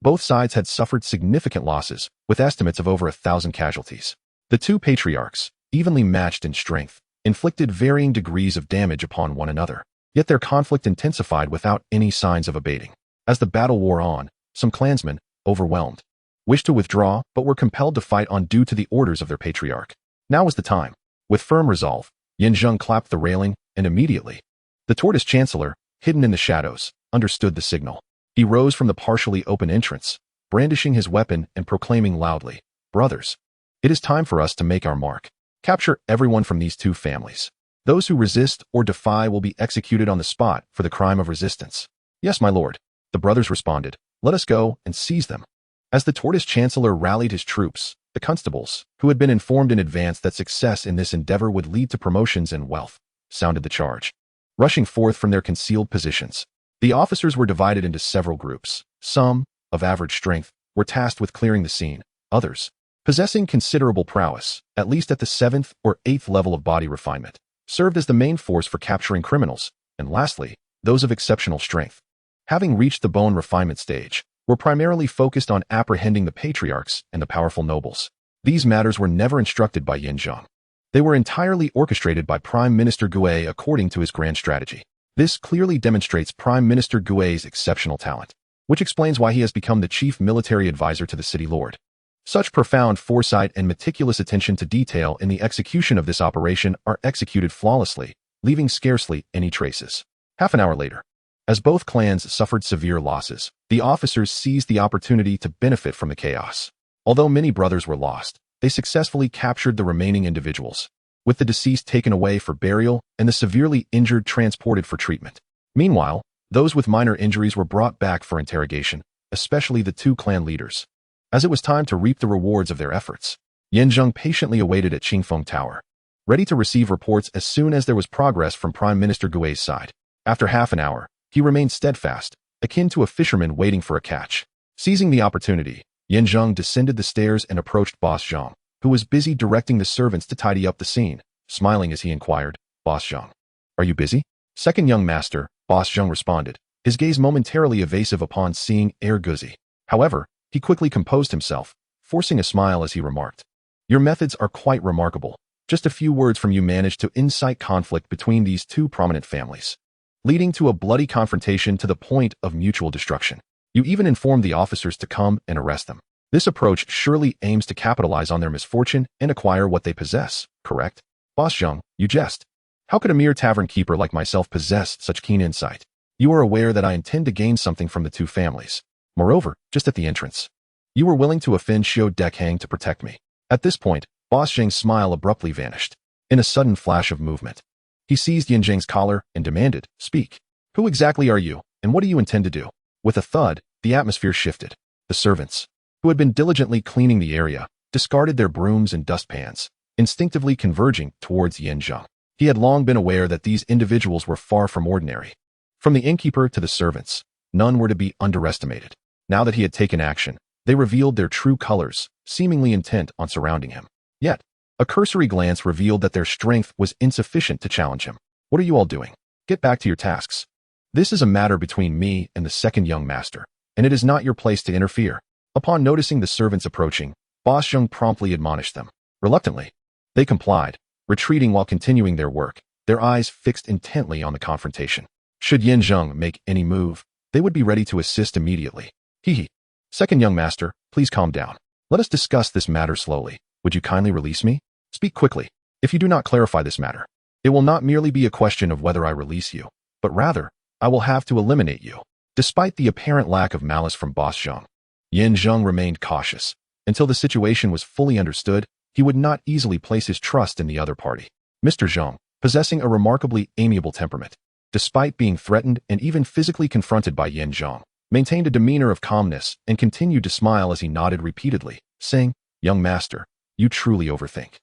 both sides had suffered significant losses, with estimates of over 1,000 casualties. The two patriarchs, evenly matched in strength, inflicted varying degrees of damage upon one another. Yet their conflict intensified without any signs of abating. As the battle wore on, some clansmen, overwhelmed, wished to withdraw but were compelled to fight on due to the orders of their patriarch. Now was the time. With firm resolve, Zheng clapped the railing, and immediately, the Tortoise Chancellor, hidden in the shadows, understood the signal. He rose from the partially open entrance, brandishing his weapon and proclaiming loudly, "Brothers, it is time for us to make our mark. Capture everyone from these two families. Those who resist or defy will be executed on the spot for the crime of resistance." "Yes, my lord," the brothers responded. "Let us go and seize them." As the Tortoise Chancellor rallied his troops, the constables, who had been informed in advance that success in this endeavor would lead to promotions and wealth, sounded the charge. Rushing forth from their concealed positions, the officers were divided into several groups. Some, of average strength, were tasked with clearing the scene. Others, possessing considerable prowess, at least at the 7th or 8th level of body refinement, served as the main force for capturing criminals. And lastly, those of exceptional strength, having reached the bone refinement stage, were primarily focused on apprehending the patriarchs and the powerful nobles. These matters were never instructed by Zheng. They were entirely orchestrated by Prime Minister Gui according to his grand strategy. This clearly demonstrates Prime Minister Gui's exceptional talent, which explains why he has become the chief military advisor to the city lord. Such profound foresight and meticulous attention to detail in the execution of this operation are executed flawlessly, leaving scarcely any traces. Half an hour later, as both clans suffered severe losses, the officers seized the opportunity to benefit from the chaos. Although many brothers were lost, they successfully captured the remaining individuals, with the deceased taken away for burial and the severely injured transported for treatment. Meanwhile, those with minor injuries were brought back for interrogation, especially the two clan leaders. As it was time to reap the rewards of their efforts, Zheng patiently awaited at Qingfeng Tower, ready to receive reports as soon as there was progress from Prime Minister Gui's side. After half an hour, he remained steadfast, akin to a fisherman waiting for a catch. Seizing the opportunity, Zheng descended the stairs and approached Boss Zheng, who was busy directing the servants to tidy up the scene. Smiling as he inquired, "Boss Zheng, are you busy?" "Second young master," Boss Zheng responded, his gaze momentarily evasive upon seeing Guzi. However, he quickly composed himself, forcing a smile as he remarked, "Your methods are quite remarkable. Just a few words from you managed to incite conflict between these two prominent families, leading to a bloody confrontation to the point of mutual destruction. You even informed the officers to come and arrest them. This approach surely aims to capitalize on their misfortune and acquire what they possess, correct?" "Boss Zheng, you jest. How could a mere tavern keeper like myself possess such keen insight? You are aware that I intend to gain something from the two families. Moreover, just at the entrance, you were willing to offend Xiu Dekhang to protect me." At this point, Boss Zheng's smile abruptly vanished. In a sudden flash of movement, he seized Zheng's collar and demanded, "Speak. Who exactly are you, and what do you intend to do?" With a thud, the atmosphere shifted. The servants, who had been diligently cleaning the area, discarded their brooms and dustpans, instinctively converging towards Zheng. He had long been aware that these individuals were far from ordinary. From the innkeeper to the servants, none were to be underestimated. Now that he had taken action, they revealed their true colors, seemingly intent on surrounding him. Yet, a cursory glance revealed that their strength was insufficient to challenge him. What are you all doing? Get back to your tasks. This is a matter between me and the second young master, and it is not your place to interfere. Upon noticing the servants approaching, Boss Zheng promptly admonished them. Reluctantly, they complied, retreating while continuing their work, their eyes fixed intently on the confrontation. Should Zheng make any move, they would be ready to assist immediately. Hee. Second young master, please calm down. Let us discuss this matter slowly. Would you kindly release me? Speak quickly. If you do not clarify this matter, it will not merely be a question of whether I release you, but rather, I will have to eliminate you. Despite the apparent lack of malice from Boss Zheng, Zheng remained cautious. Until the situation was fully understood, he would not easily place his trust in the other party. Mr. Zheng, possessing a remarkably amiable temperament, despite being threatened and even physically confronted by Zheng, maintained a demeanor of calmness and continued to smile as he nodded repeatedly, saying, Young master, you truly overthink.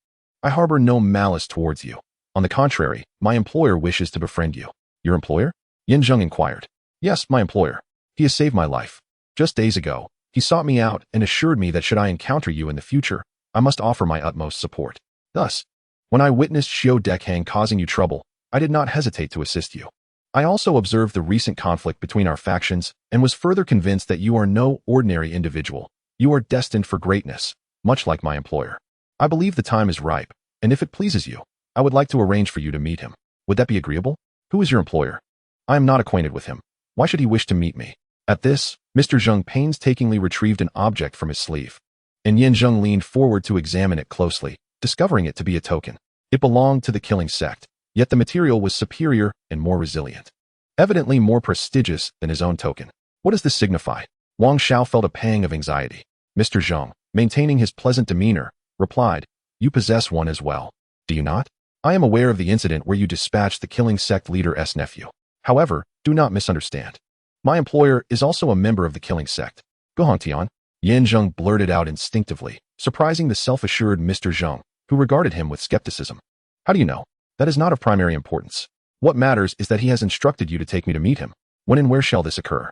I harbor no malice towards you. On the contrary, my employer wishes to befriend you. Your employer? Zheng inquired. Yes, my employer. He has saved my life. Just days ago, he sought me out and assured me that should I encounter you in the future, I must offer my utmost support. Thus, when I witnessed Zheng causing you trouble, I did not hesitate to assist you. I also observed the recent conflict between our factions and was further convinced that you are no ordinary individual. You are destined for greatness, much like my employer. I believe the time is ripe, and if it pleases you, I would like to arrange for you to meet him. Would that be agreeable? Who is your employer? I am not acquainted with him. Why should he wish to meet me? At this, Mr. Zheng painstakingly retrieved an object from his sleeve, and Zheng leaned forward to examine it closely, discovering it to be a token. It belonged to the killing sect, yet the material was superior and more resilient. Evidently more prestigious than his own token. What does this signify? Wang Xiao felt a pang of anxiety. Mr. Zheng, maintaining his pleasant demeanor, replied, You possess one as well, do you not? I am aware of the incident where you dispatched the killing sect leader's nephew. However, do not misunderstand. My employer is also a member of the killing sect. Gohongtian, Zheng blurted out instinctively, surprising the self-assured Mr. Zheng, who regarded him with skepticism. How do you know? That is not of primary importance. What matters is that he has instructed you to take me to meet him. When and where shall this occur?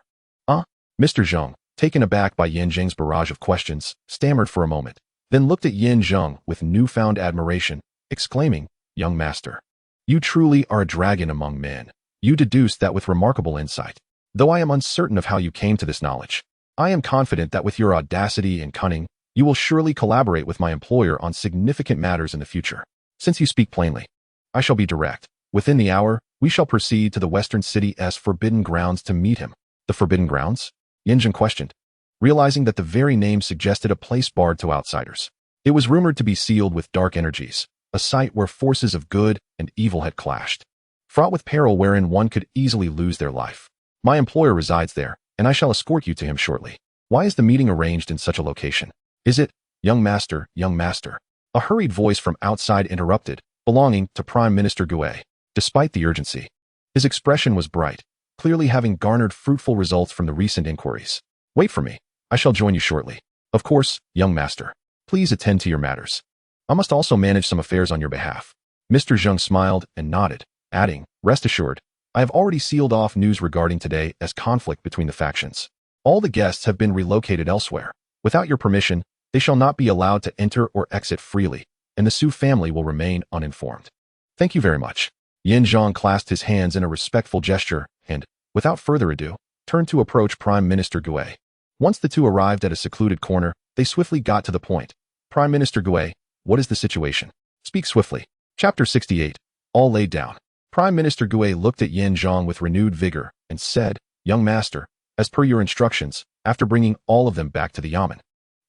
Mr. Zheng, taken aback by Zheng's barrage of questions, stammered for a moment, then looked at Zheng with newfound admiration, exclaiming, Young master, you truly are a dragon among men. You deduced that with remarkable insight. Though I am uncertain of how you came to this knowledge, I am confident that with your audacity and cunning, you will surely collaborate with my employer on significant matters in the future. Since you speak plainly, I shall be direct. Within the hour, we shall proceed to the western city's forbidden grounds to meet him. The forbidden grounds? Zheng questioned, realizing that the very name suggested a place barred to outsiders. It was rumored to be sealed with dark energies, a site where forces of good and evil had clashed, fraught with peril wherein one could easily lose their life. My employer resides there, and I shall escort you to him shortly. Why is the meeting arranged in such a location? Is it, young master? A hurried voice from outside interrupted, belonging to Prime Minister Gui. Despite the urgency, his expression was bright, clearly having garnered fruitful results from the recent inquiries. Wait for me. I shall join you shortly. Of course, young master. Please attend to your matters. I must also manage some affairs on your behalf. Mr. Zheng smiled and nodded, adding, Rest assured, I have already sealed off news regarding today as conflict between the factions. All the guests have been relocated elsewhere. Without your permission, they shall not be allowed to enter or exit freely, and the Su family will remain uninformed. Thank you very much. Zheng clasped his hands in a respectful gesture and, without further ado, turned to approach Prime Minister Gui. Once the two arrived at a secluded corner, they swiftly got to the point. Prime Minister Gui, what is the situation? Speak swiftly. Chapter 68. All laid down. Prime Minister Gui looked at Zheng with renewed vigor and said, Young master, as per your instructions, after bringing all of them back to the yamen,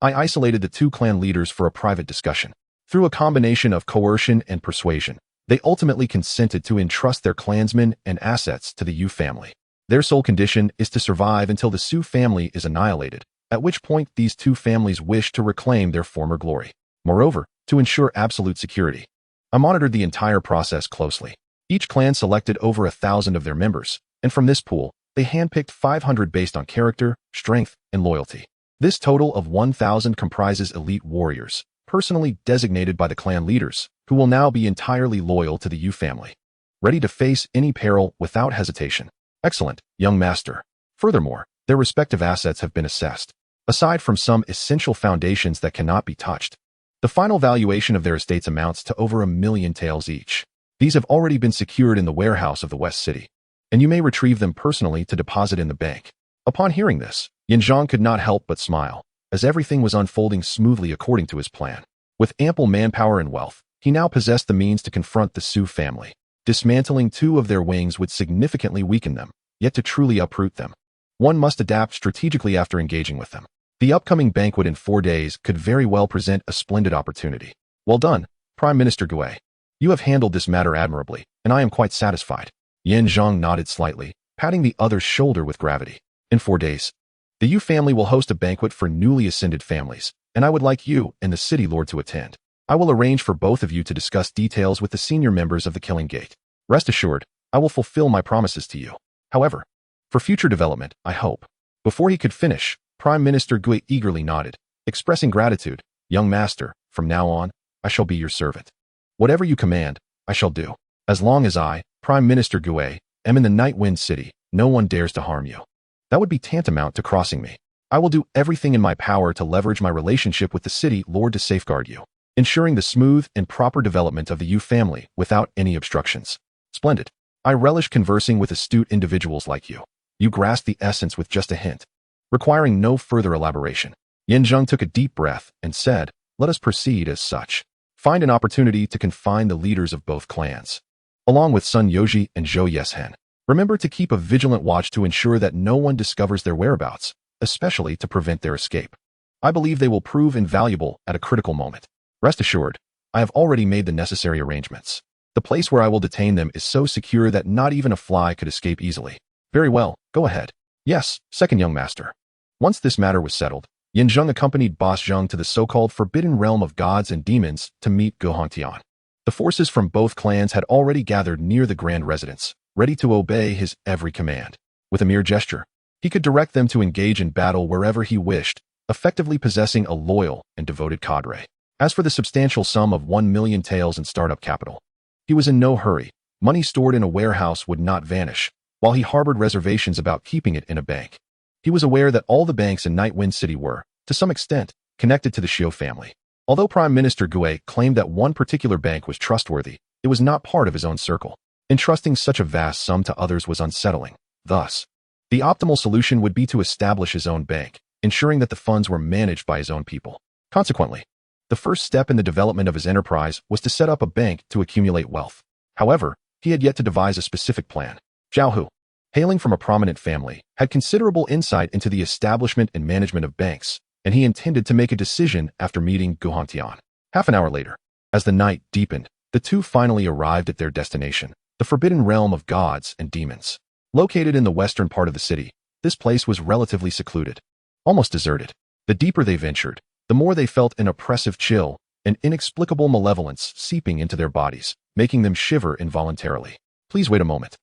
I isolated the two clan leaders for a private discussion. Through a combination of coercion and persuasion, they ultimately consented to entrust their clansmen and assets to the Yu family. Their sole condition is to survive until the Su family is annihilated, at which point these two families wish to reclaim their former glory. Moreover, to ensure absolute security, I monitored the entire process closely. Each clan selected over 1,000 of their members, and from this pool, they handpicked 500 based on character, strength, and loyalty. This total of 1,000 comprises elite warriors, personally designated by the clan leaders, who will now be entirely loyal to the Yu family, ready to face any peril without hesitation. Excellent, young master. Furthermore, their respective assets have been assessed. Aside from some essential foundations that cannot be touched, the final valuation of their estates amounts to over 1,000,000 taels each. These have already been secured in the warehouse of the West City, and you may retrieve them personally to deposit in the bank. Upon hearing this, Zheng could not help but smile, as everything was unfolding smoothly according to his plan. With ample manpower and wealth, he now possessed the means to confront the Su family. Dismantling 2 of their wings would significantly weaken them, yet to truly uproot them, one must adapt strategically after engaging with them. The upcoming banquet in 4 days could very well present a splendid opportunity. Well done, Prime Minister Gui. You have handled this matter admirably, and I am quite satisfied. Zheng nodded slightly, patting the other's shoulder with gravity. In 4 days, the Yu family will host a banquet for newly ascended families, and I would like you and the city lord to attend. I will arrange for both of you to discuss details with the senior members of the Killing Gate. Rest assured, I will fulfill my promises to you. However, for future development, I hope. Before he could finish, Prime Minister Gui eagerly nodded, expressing gratitude. Young master, from now on, I shall be your servant. Whatever you command, I shall do. As long as I, Prime Minister Gui, am in the Night Wind City, no one dares to harm you. That would be tantamount to crossing me. I will do everything in my power to leverage my relationship with the city lord to safeguard you, ensuring the smooth and proper development of the Yu family without any obstructions. Splendid. I relish conversing with astute individuals like you. You grasp the essence with just a hint, requiring no further elaboration. Zheng took a deep breath and said, let us proceed as such. Find an opportunity to confine the leaders of both clans, along with Sun Yoji and Zhou Yeshen. Remember to keep a vigilant watch to ensure that no one discovers their whereabouts, especially to prevent their escape. I believe they will prove invaluable at a critical moment. Rest assured, I have already made the necessary arrangements. The place where I will detain them is so secure that not even a fly could escape easily. Very well, go ahead. Yes, second young master. Once this matter was settled, Zheng accompanied boss Zheng to the so-called Forbidden Realm of Gods and Demons to meet Guhongtian. The forces from both clans had already gathered near the grand residence, ready to obey his every command. With a mere gesture, he could direct them to engage in battle wherever he wished, effectively possessing a loyal and devoted cadre. As for the substantial sum of 1,000,000 taels in startup capital, he was in no hurry. Money stored in a warehouse would not vanish, while he harbored reservations about keeping it in a bank. He was aware that all the banks in Night Wind City were, to some extent, connected to the Xiu family. Although Prime Minister Gui claimed that one particular bank was trustworthy, it was not part of his own circle. Entrusting such a vast sum to others was unsettling. Thus, the optimal solution would be to establish his own bank, ensuring that the funds were managed by his own people. Consequently, the first step in the development of his enterprise was to set up a bank to accumulate wealth. However, he had yet to devise a specific plan. Zhao Hu, hailing from a prominent family, had considerable insight into the establishment and management of banks, and he intended to make a decision after meeting Guhongtian. Half an hour later, as the night deepened, the two finally arrived at their destination, the Forbidden Realm of Gods and Demons. Located in the western part of the city, this place was relatively secluded, almost deserted. The deeper they ventured, the more they felt an oppressive chill, an inexplicable malevolence seeping into their bodies, making them shiver involuntarily. Please wait a moment.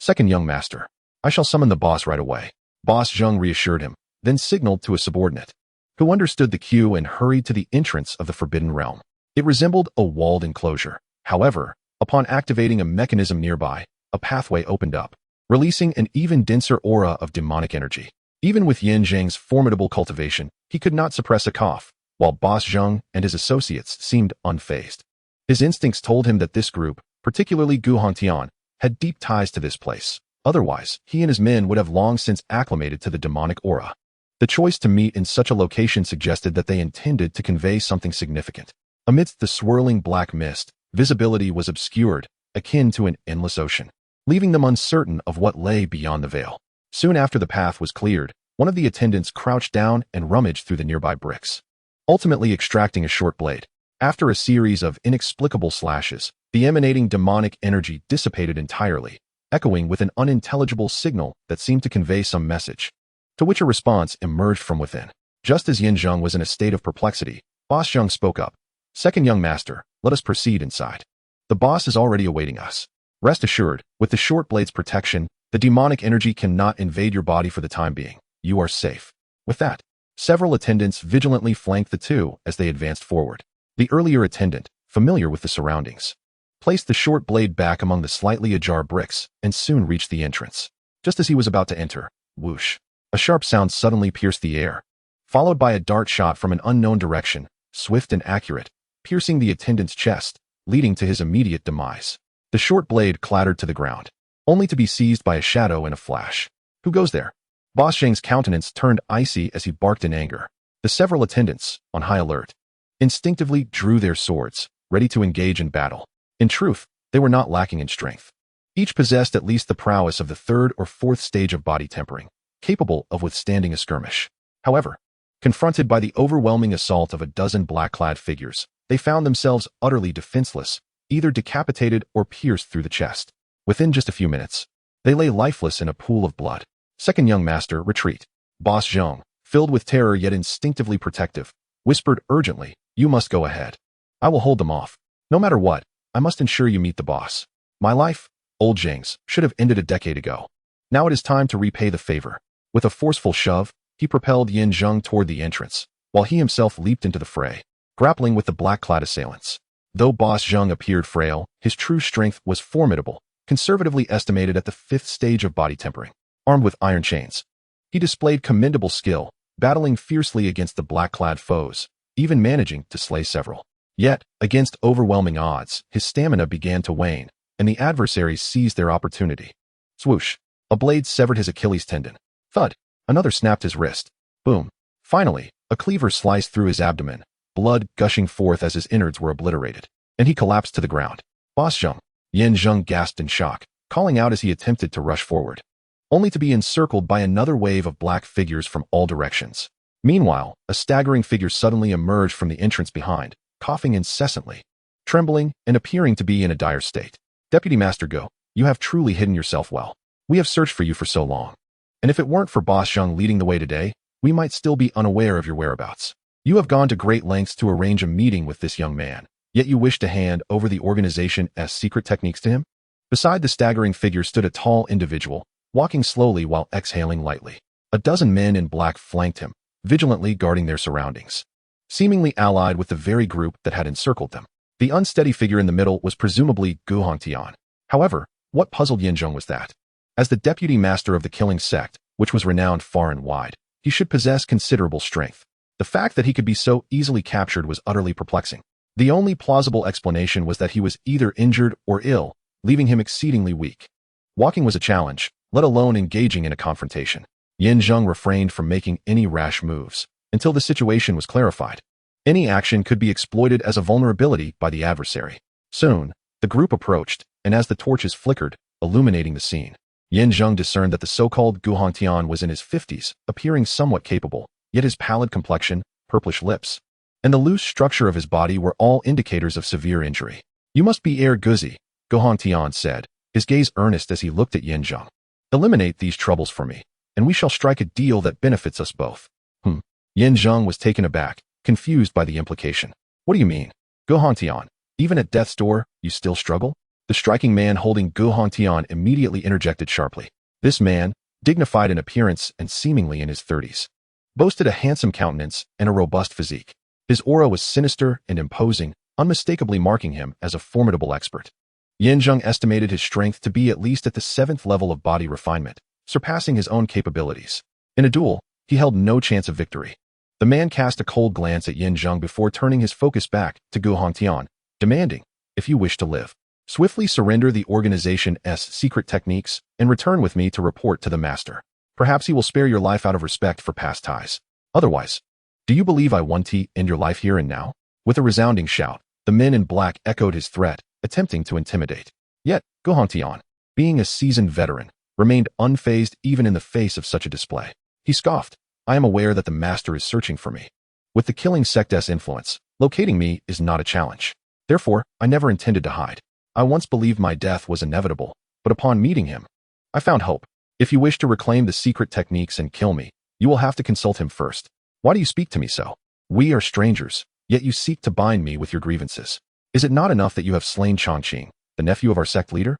Second young master, I shall summon the boss right away. Boss Zheng reassured him, then signaled to a subordinate, who understood the cue and hurried to the entrance of the Forbidden Realm. It resembled a walled enclosure. However, upon activating a mechanism nearby, a pathway opened up, releasing an even denser aura of demonic energy. Even with Zheng's formidable cultivation, he could not suppress a cough, while Boss Zheng and his associates seemed unfazed. His instincts told him that this group, particularly Guhongtian, had deep ties to this place. Otherwise, he and his men would have long since acclimated to the demonic aura. The choice to meet in such a location suggested that they intended to convey something significant. Amidst the swirling black mist, visibility was obscured, akin to an endless ocean, leaving them uncertain of what lay beyond the veil. Soon after the path was cleared, one of the attendants crouched down and rummaged through the nearby bricks, ultimately extracting a short blade. After a series of inexplicable slashes, the emanating demonic energy dissipated entirely, echoing with an unintelligible signal that seemed to convey some message, to which a response emerged from within. Just as Zheng was in a state of perplexity, Boss Zheng spoke up. Second young master, let us proceed inside. The boss is already awaiting us. Rest assured, with the short blade's protection, the demonic energy cannot invade your body for the time being. You are safe. With that, Several attendants vigilantly flanked the two as they advanced forward. The earlier attendant, familiar with the surroundings, placed the short blade back among the slightly ajar bricks and soon reached the entrance. Just as he was about to enter, whoosh, a sharp sound suddenly pierced the air, followed by a dart shot from an unknown direction, swift and accurate, piercing the attendant's chest, leading to his immediate demise. The short blade clattered to the ground, only to be seized by a shadow in a flash. Who goes there? Boss Zheng's countenance turned icy as he barked in anger. The several attendants, on high alert, instinctively drew their swords, ready to engage in battle. In truth, they were not lacking in strength. Each possessed at least the prowess of the third or fourth stage of body tempering, capable of withstanding a skirmish. However, confronted by the overwhelming assault of a dozen black-clad figures, they found themselves utterly defenseless, either decapitated or pierced through the chest. Within just a few minutes, they lay lifeless in a pool of blood. Second young master, retreat. Boss Zheng, filled with terror yet instinctively protective, whispered urgently, "You must go ahead. I will hold them off. No matter what, I must ensure you meet the boss. My life, old Zheng's, should have ended a decade ago. Now it is time to repay the favor." With a forceful shove, he propelled Yin Zheng toward the entrance, while he himself leaped into the fray, grappling with the black-clad assailants. Though Boss Zheng appeared frail, his true strength was formidable, conservatively estimated at the 5th stage of body tempering. Armed with iron chains, he displayed commendable skill, battling fiercely against the black-clad foes, even managing to slay several. Yet, against overwhelming odds, his stamina began to wane, and the adversaries seized their opportunity. Swoosh! A blade severed his Achilles tendon. Thud! Another snapped his wrist. Boom! Finally, a cleaver sliced through his abdomen, blood gushing forth as his innards were obliterated, and he collapsed to the ground. Boss Zheng! Yin Zheng gasped in shock, calling out as he attempted to rush forward, only to be encircled by another wave of black figures from all directions. Meanwhile, a staggering figure suddenly emerged from the entrance behind, coughing incessantly, trembling, and appearing to be in a dire state. "Deputy Master Go, you have truly hidden yourself well. We have searched for you for so long. And if it weren't for Boss Zheng leading the way today, we might still be unaware of your whereabouts. You have gone to great lengths to arrange a meeting with this young man, yet you wish to hand over the organization's secret techniques to him?" Beside the staggering figure stood a tall individual, walking slowly while exhaling lightly. A dozen men in black flanked him, vigilantly guarding their surroundings, seemingly allied with the very group that had encircled them. The unsteady figure in the middle was presumably Gu Hongtian. However, what puzzled Yin Zheng was that, as the deputy master of the killing sect, which was renowned far and wide, he should possess considerable strength. The fact that he could be so easily captured was utterly perplexing. The only plausible explanation was that he was either injured or ill, leaving him exceedingly weak. Walking was a challenge, let alone engaging in a confrontation. Yin Zheng refrained from making any rash moves until the situation was clarified. Any action could be exploited as a vulnerability by the adversary. Soon, the group approached, and as the torches flickered, illuminating the scene, Yin Zheng discerned that the so-called Gu Hongtian was in his 50s, appearing somewhat capable, yet his pallid complexion, purplish lips, and the loose structure of his body were all indicators of severe injury. "You must be Guzi," Gu Hongtian said, his gaze earnest as he looked at Yin Zheng. "Eliminate these troubles for me, and we shall strike a deal that benefits us both." Yin Zheng was taken aback, confused by the implication. "What do you mean? Gu Hongtian, even at death's door, you still struggle?" The striking man holding Gu Hongtian immediately interjected sharply. This man, dignified in appearance and seemingly in his 30s, boasted a handsome countenance and a robust physique. His aura was sinister and imposing, unmistakably marking him as a formidable expert. Yin Zheng estimated his strength to be at least at the 7th level of body refinement, surpassing his own capabilities. In a duel, he held no chance of victory. The man cast a cold glance at Yin Zheng before turning his focus back to Gu Hongtian, demanding, "If you wish to live, swiftly surrender the organization's secret techniques and return with me to report to the master. Perhaps he will spare your life out of respect for past ties. Otherwise, do you believe I want to end your life here and now?" With a resounding shout, the men in black echoed his threat, attempting to intimidate. Yet, Gu Hongtian, being a seasoned veteran, remained unfazed even in the face of such a display. He scoffed, "I am aware that the master is searching for me. With the killing sect's influence, locating me is not a challenge. Therefore, I never intended to hide. I once believed my death was inevitable, but upon meeting him, I found hope. If you wish to reclaim the secret techniques and kill me, you will have to consult him first. Why do you speak to me so? We are strangers, yet you seek to bind me with your grievances. Is it not enough that you have slain Chongqing, the nephew of our sect leader?"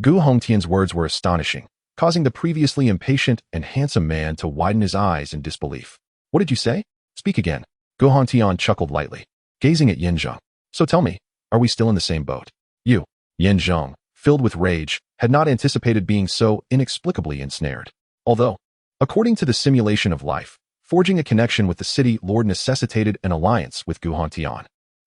Gu Hongtian's words were astonishing, causing the previously impatient and handsome man to widen his eyes in disbelief. What did you say? Speak again. Gohan Tian chuckled lightly, gazing at Yin Zheng. So tell me, are we still in the same boat? You. Yin Zheng, filled with rage, had not anticipated being so inexplicably ensnared. Although, according to the simulation of life, forging a connection with the city lord necessitated an alliance with Gohan Tian.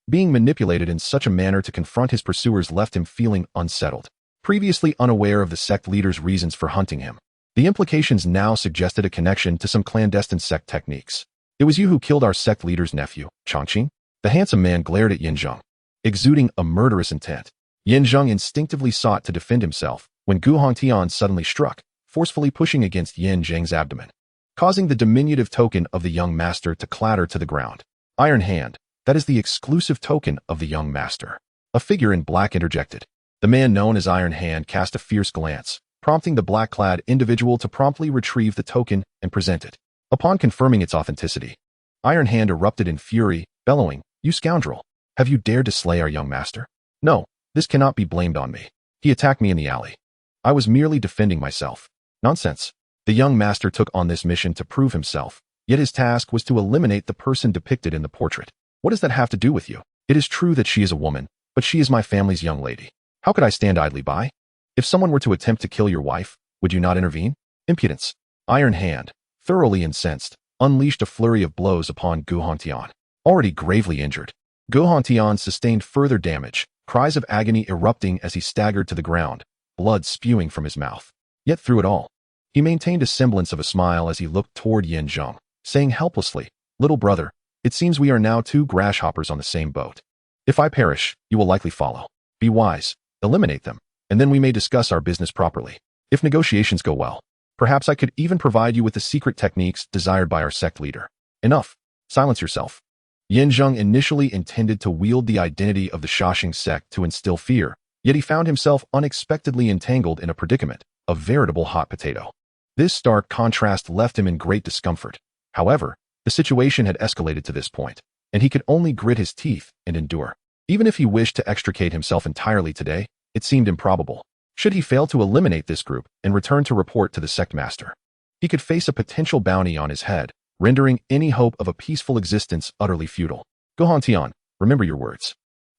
Being manipulated in such a manner to confront his pursuers left him feeling unsettled. Previously unaware of the sect leader's reasons for hunting him, the implications now suggested a connection to some clandestine sect techniques. It was you who killed our sect leader's nephew, Changqing? The handsome man glared at Yin Zheng, exuding a murderous intent. Yin Zheng instinctively sought to defend himself when Gohan Tian suddenly struck, forcefully pushing against Yin Zheng's abdomen, causing the diminutive token of the young master to clatter to the ground. Iron Hand, that is the exclusive token of the young master. A figure in black interjected. The man known as Iron Hand cast a fierce glance, prompting the black-clad individual to promptly retrieve the token and present it. Upon confirming its authenticity, Iron Hand erupted in fury, bellowing, "You scoundrel! Have you dared to slay our young master? No, this cannot be blamed on me. He attacked me in the alley. I was merely defending myself." Nonsense. The young master took on this mission to prove himself, yet his task was to eliminate the person depicted in the portrait. What does that have to do with you? It is true that she is a woman, but she is my family's young lady. How could I stand idly by? If someone were to attempt to kill your wife, would you not intervene? Impudence. Iron Hand, thoroughly incensed, unleashed a flurry of blows upon Gohan Tian, already gravely injured. Gohan Tian sustained further damage, cries of agony erupting as he staggered to the ground, blood spewing from his mouth. Yet through it all, he maintained a semblance of a smile as he looked toward Yin Zheng, saying helplessly, "Little brother, it seems we are now two grasshoppers on the same boat. If I perish, you will likely follow. Be wise, eliminate them, and then we may discuss our business properly. If negotiations go well, perhaps I could even provide you with the secret techniques desired by our sect leader. Enough. Silence yourself." Yin Zheng initially intended to wield the identity of the Shashing sect to instill fear, yet he found himself unexpectedly entangled in a predicament, a veritable hot potato. This stark contrast left him in great discomfort. However, the situation had escalated to this point, and he could only grit his teeth and endure. Even if he wished to extricate himself entirely today, it seemed improbable. Should he fail to eliminate this group and return to report to the sect master, he could face a potential bounty on his head, rendering any hope of a peaceful existence utterly futile. Gohan Tian, remember your words.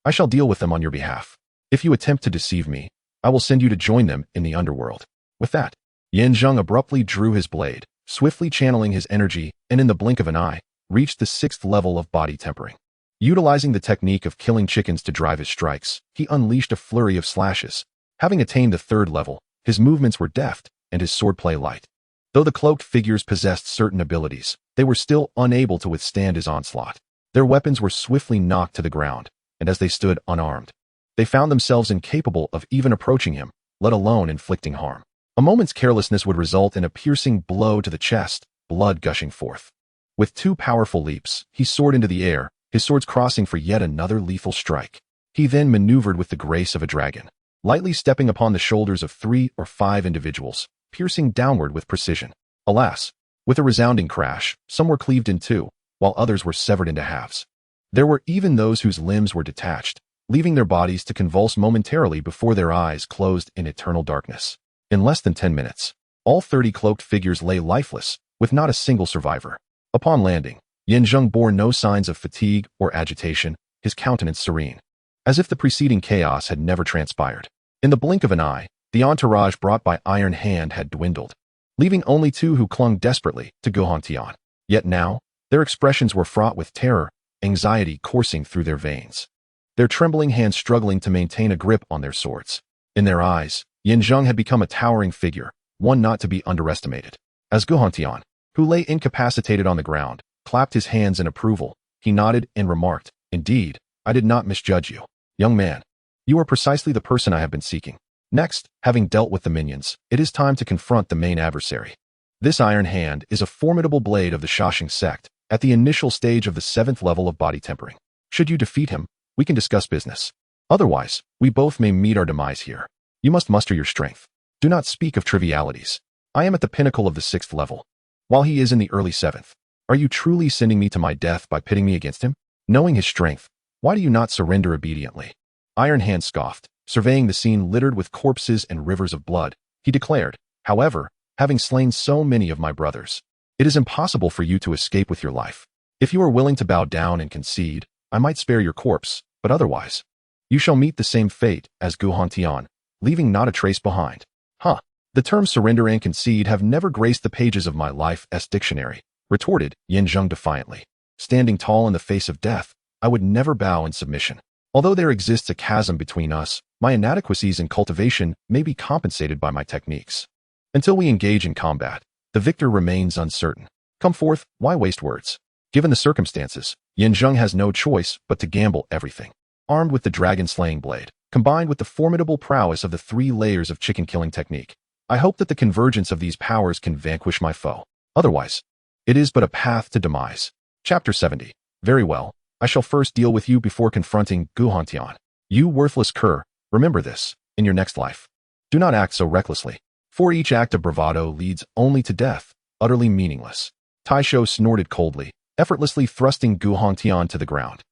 I shall deal with them on your behalf. If you attempt to deceive me, I will send you to join them in the underworld. With that, Yin Zheng abruptly drew his blade, swiftly channeling his energy, and in the blink of an eye, reached the 6th level of body tempering. Utilizing the technique of killing chickens to drive his strikes, he unleashed a flurry of slashes. Having attained the 3rd level, his movements were deft, and his swordplay light. Though the cloaked figures possessed certain abilities, they were still unable to withstand his onslaught. Their weapons were swiftly knocked to the ground, and as they stood unarmed, they found themselves incapable of even approaching him, let alone inflicting harm. A moment's carelessness would result in a piercing blow to the chest, blood gushing forth. With 2 powerful leaps, he soared into the air, his swords crossing for yet another lethal strike. He then maneuvered with the grace of a dragon, lightly stepping upon the shoulders of 3 or 5 individuals, piercing downward with precision. Alas, with a resounding crash, some were cleaved in 2, while others were severed into halves. There were even those whose limbs were detached, leaving their bodies to convulse momentarily before their eyes closed in eternal darkness. In less than 10 minutes, all 30 cloaked figures lay lifeless, with not a single survivor. Upon landing, Yin Zheng bore no signs of fatigue or agitation, his countenance serene, as if the preceding chaos had never transpired. In the blink of an eye, the entourage brought by Iron Hand had dwindled, leaving only 2 who clung desperately to Gohan Tian. Yet now, their expressions were fraught with terror, anxiety coursing through their veins, their trembling hands struggling to maintain a grip on their swords. In their eyes, Yin Zheng had become a towering figure, one not to be underestimated. As Gohan Tian, who lay incapacitated on the ground, clapped his hands in approval, he nodded and remarked, "Indeed, I did not misjudge you. Young man, you are precisely the person I have been seeking. Next, having dealt with the minions, it is time to confront the main adversary. This Iron Hand is a formidable blade of the Shashing sect, at the initial stage of the 7th level of body tempering. Should you defeat him, we can discuss business. Otherwise, we both may meet our demise here. You must muster your strength. Do not speak of trivialities. I am at the pinnacle of the 6th level, while he is in the early 7th. Are you truly sending me to my death by pitting me against him? Knowing his strength, why do you not surrender obediently?" Iron Hand scoffed, surveying the scene littered with corpses and rivers of blood. He declared, "However, having slain so many of my brothers, It is impossible for you to escape with your life. If you are willing to bow down and concede, I might spare your corpse, but otherwise, you shall meet the same fate as Gu Hantian, leaving not a trace behind. Huh. The terms surrender and concede have never graced the pages of my life's dictionary, retorted Zheng defiantly. Standing tall in the face of death, I would never bow in submission. Although there exists a chasm between us, my inadequacies in cultivation may be compensated by my techniques. Until we engage in combat, the victor remains uncertain. Come forth, why waste words? Given the circumstances, Zheng has no choice but to gamble everything. Armed with the dragon-slaying blade, combined with the formidable prowess of the 3 layers of chicken-killing technique, I hope that the convergence of these powers can vanquish my foe. Otherwise, it is but a path to demise. Chapter 70. Very well. I shall first deal with you before confronting Gu Hantian. You worthless cur, remember this, in your next life. Do not act so recklessly, for each act of bravado leads only to death, utterly meaningless. Taisho snorted coldly, effortlessly thrusting Gu Hantian to the ground.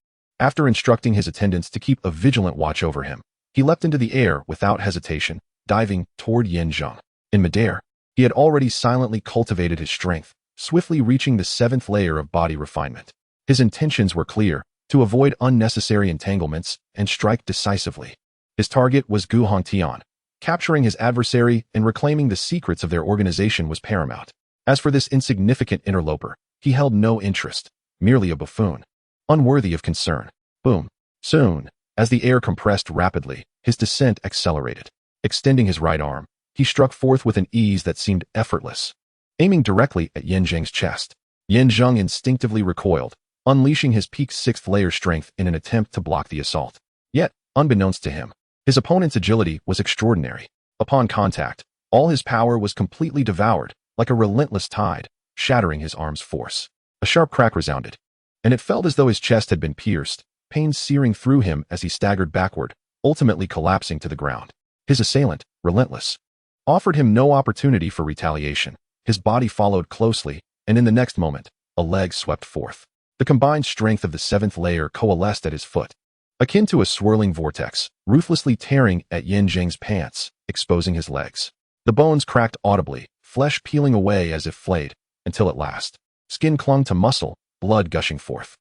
After instructing his attendants to keep a vigilant watch over him, he leapt into the air without hesitation, diving toward Zheng. In midair, he had already silently cultivated his strength, swiftly reaching the 7th layer of body refinement. His intentions were clear, to avoid unnecessary entanglements and strike decisively. His target was Gu Hantian. Capturing his adversary and reclaiming the secrets of their organization was paramount. As for this insignificant interloper, he held no interest, merely a buffoon, unworthy of concern. Boom. Soon, as the air compressed rapidly, his descent accelerated. Extending his right arm, he struck forth with an ease that seemed effortless. Aiming directly at Zheng's chest, Zheng instinctively recoiled, unleashing his peak 6th layer strength in an attempt to block the assault. Yet, unbeknownst to him, his opponent's agility was extraordinary. Upon contact, all his power was completely devoured, like a relentless tide, shattering his arm's force. A sharp crack resounded, and it felt as though his chest had been pierced, pain searing through him as he staggered backward, ultimately collapsing to the ground. His assailant, relentless, offered him no opportunity for retaliation. His body followed closely, and in the next moment, a leg swept forth. The combined strength of the 7th layer coalesced at his foot, akin to a swirling vortex, ruthlessly tearing at Zheng's pants, exposing his legs. The bones cracked audibly, flesh peeling away as if flayed, until at last, skin clung to muscle, blood gushing forth.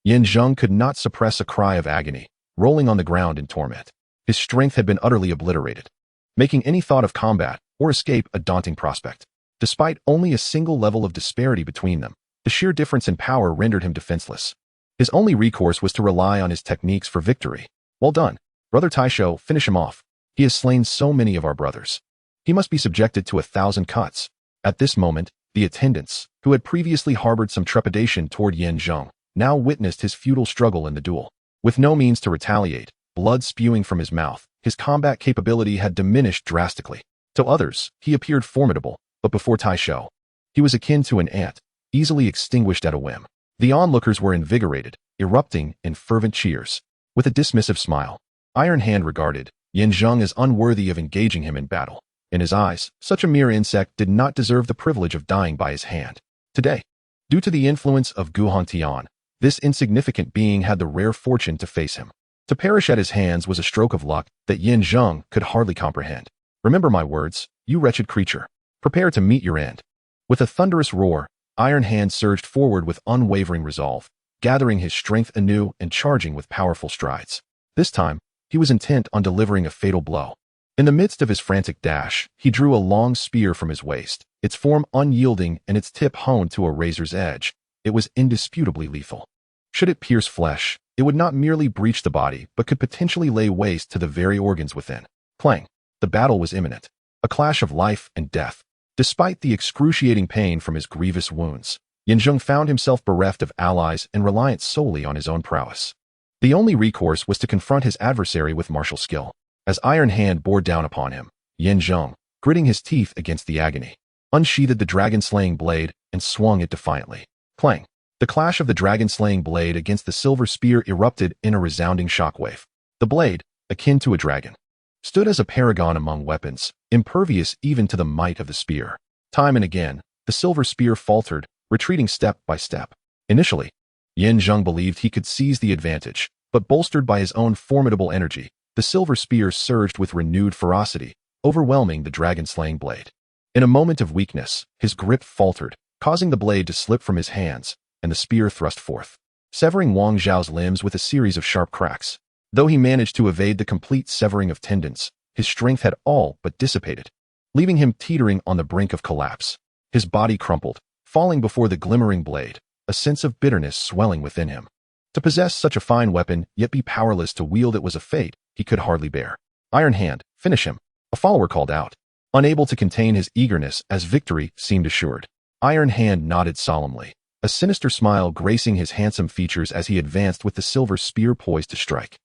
Zheng could not suppress a cry of agony, rolling on the ground in torment. His strength had been utterly obliterated, making any thought of combat or escape a daunting prospect. Despite only a single level of disparity between them, the sheer difference in power rendered him defenseless. His only recourse was to rely on his techniques for victory. Well done, Brother Taisho, finish him off. He has slain so many of our brothers. He must be subjected to 1,000 cuts. At this moment, the attendants, who had previously harbored some trepidation toward Zheng, now witnessed his futile struggle in the duel. With no means to retaliate, blood spewing from his mouth, his combat capability had diminished drastically. To others, he appeared formidable, but before Taisho, he was akin to an ant, easily extinguished at a whim. The onlookers were invigorated, erupting in fervent cheers. With a dismissive smile, Iron Hand regarded Zheng as unworthy of engaging him in battle. In his eyes, such a mere insect did not deserve the privilege of dying by his hand. Today, due to the influence of Gu Hantian, this insignificant being had the rare fortune to face him. To perish at his hands was a stroke of luck that Zheng could hardly comprehend. Remember my words, you wretched creature. Prepare to meet your end. With a thunderous roar, Iron Hand surged forward with unwavering resolve, gathering his strength anew and charging with powerful strides. This time, he was intent on delivering a fatal blow. In the midst of his frantic dash, he drew a long spear from his waist, its form unyielding and its tip honed to a razor's edge. It was indisputably lethal. Should it pierce flesh, it would not merely breach the body, but could potentially lay waste to the very organs within. Clang! The battle was imminent. A clash of life and death. Despite the excruciating pain from his grievous wounds, Zheng found himself bereft of allies and reliant solely on his own prowess. The only recourse was to confront his adversary with martial skill. As Iron Hand bore down upon him, Zheng, gritting his teeth against the agony, unsheathed the dragon-slaying blade and swung it defiantly. Clang! The clash of the dragon-slaying blade against the silver spear erupted in a resounding shockwave. The blade, akin to a dragon, stood as a paragon among weapons, impervious even to the might of the spear. Time and again, the silver spear faltered, retreating step by step. Initially, Zheng believed he could seize the advantage, but bolstered by his own formidable energy, the silver spear surged with renewed ferocity, overwhelming the dragon-slaying blade. In a moment of weakness, his grip faltered, causing the blade to slip from his hands and the spear thrust forth, severing Wang Zhao's limbs with a series of sharp cracks. Though he managed to evade the complete severing of tendons, his strength had all but dissipated, leaving him teetering on the brink of collapse. His body crumpled, falling before the glimmering blade, a sense of bitterness swelling within him. To possess such a fine weapon, yet be powerless to wield it was a fate he could hardly bear. Iron Hand, finish him, a follower called out, unable to contain his eagerness as victory seemed assured. Iron Hand nodded solemnly, a sinister smile gracing his handsome features as he advanced with the silver spear poised to strike.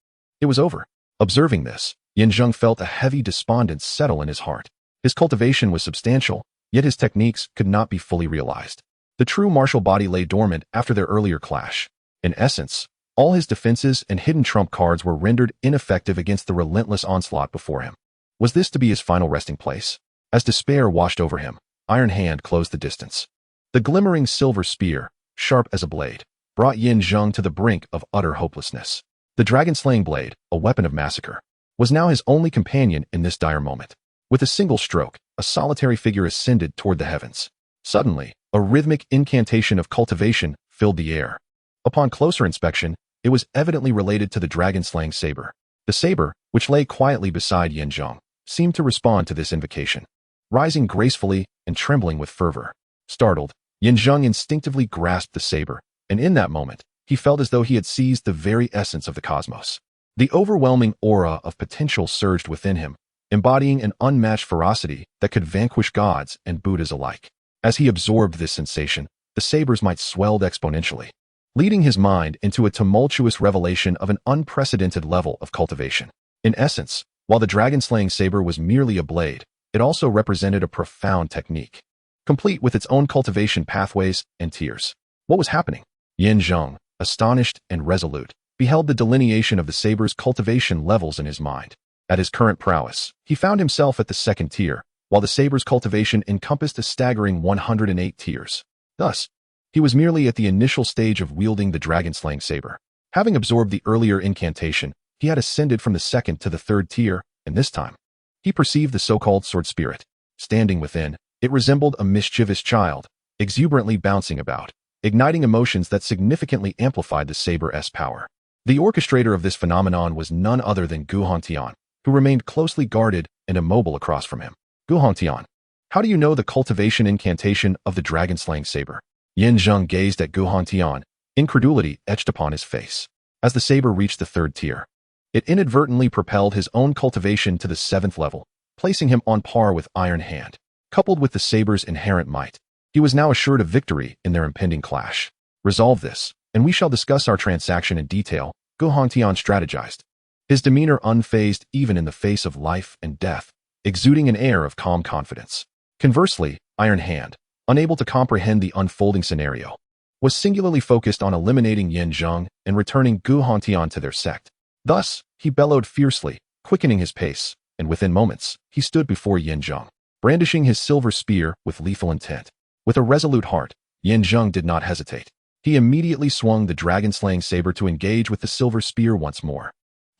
It was over. Observing this, Zheng felt a heavy despondence settle in his heart. His cultivation was substantial, yet his techniques could not be fully realized. The true martial body lay dormant after their earlier clash. In essence, all his defenses and hidden trump cards were rendered ineffective against the relentless onslaught before him. Was this to be his final resting place? As despair washed over him, Iron Hand closed the distance. The glimmering silver spear, sharp as a blade, brought Zheng to the brink of utter hopelessness. The dragon-slaying blade, a weapon of massacre, was now his only companion in this dire moment. With a single stroke, a solitary figure ascended toward the heavens. Suddenly, a rhythmic incantation of cultivation filled the air. Upon closer inspection, it was evidently related to the dragon-slaying saber. The saber, which lay quietly beside Zheng, seemed to respond to this invocation, rising gracefully and trembling with fervor. Startled, Zheng instinctively grasped the saber, and in that moment, he felt as though he had seized the very essence of the cosmos. The overwhelming aura of potential surged within him, embodying an unmatched ferocity that could vanquish gods and Buddhas alike. As he absorbed this sensation, the saber's might swelled exponentially, leading his mind into a tumultuous revelation of an unprecedented level of cultivation. In essence, while the dragon-slaying saber was merely a blade, it also represented a profound technique, complete with its own cultivation pathways and tiers. What was happening? Zheng, astonished and resolute, beheld the delineation of the saber's cultivation levels in his mind. At his current prowess, he found himself at the second tier, while the saber's cultivation encompassed a staggering 108 tiers. Thus, he was merely at the initial stage of wielding the dragon-slaying saber. Having absorbed the earlier incantation, he had ascended from the second to the third tier, and this time, he perceived the so-called sword spirit. Standing within, it resembled a mischievous child, exuberantly bouncing about, igniting emotions that significantly amplified the saber's power. The orchestrator of this phenomenon was none other than Gu Hongtian, who remained closely guarded and immobile across from him. Gu Hongtian, how do you know the cultivation incantation of the dragon-slaying saber? Zheng gazed at Gu Hongtian, incredulity etched upon his face. As the saber reached the third tier, it inadvertently propelled his own cultivation to the 7th level, placing him on par with Iron Hand. Coupled with the saber's inherent might, he was now assured of victory in their impending clash. Resolve this, and we shall discuss our transaction in detail, Gu Hongtian strategized, his demeanor unfazed even in the face of life and death, exuding an air of calm confidence. Conversely, Iron Hand, unable to comprehend the unfolding scenario, was singularly focused on eliminating Zheng and returning Gu Hongtian to their sect. Thus, he bellowed fiercely, quickening his pace, and within moments, he stood before Zheng, brandishing his silver spear with lethal intent. With a resolute heart, Zheng did not hesitate. He immediately swung the dragon-slaying saber to engage with the silver spear once more.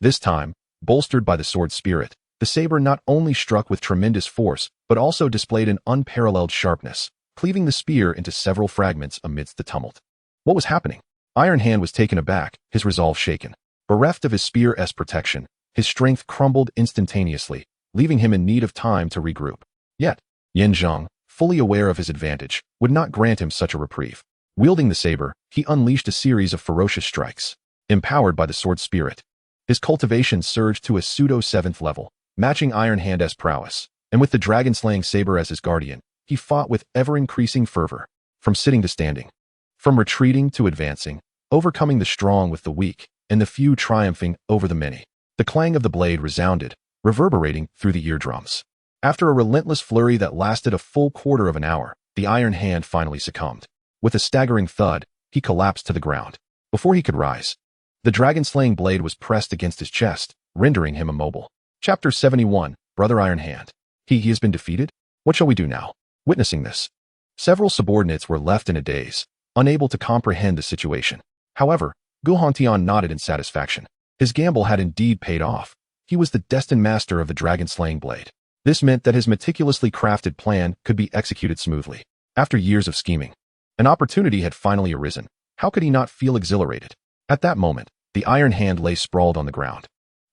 This time, bolstered by the sword spirit, the saber not only struck with tremendous force, but also displayed an unparalleled sharpness, cleaving the spear into several fragments amidst the tumult. What was happening? Iron Hand was taken aback, his resolve shaken. Bereft of his spear's protection, his strength crumbled instantaneously, leaving him in need of time to regroup. Yet, Zheng, fully aware of his advantage, would not grant him such a reprieve. Wielding the saber, he unleashed a series of ferocious strikes. Empowered by the sword spirit, his cultivation surged to a pseudo-7th level, matching Iron Hand's prowess, and with the dragon-slaying saber as his guardian, he fought with ever-increasing fervor. From sitting to standing, from retreating to advancing, overcoming the strong with the weak, and the few triumphing over the many. The clang of the blade resounded, reverberating through the eardrums. After a relentless flurry that lasted a full quarter of an hour, the Iron Hand finally succumbed. With a staggering thud, he collapsed to the ground. Before he could rise, the dragon-slaying blade was pressed against his chest, rendering him immobile. Chapter 71, Brother Iron Hand. He has been defeated? What shall we do now? Witnessing this, several subordinates were left in a daze, unable to comprehend the situation. However, Gu Hongtian nodded in satisfaction. His gamble had indeed paid off. He was the destined master of the dragon-slaying blade. This meant that his meticulously crafted plan could be executed smoothly. After years of scheming, An opportunity had finally arisen. How could he not feel exhilarated? At that moment, the iron hand lay sprawled on the ground,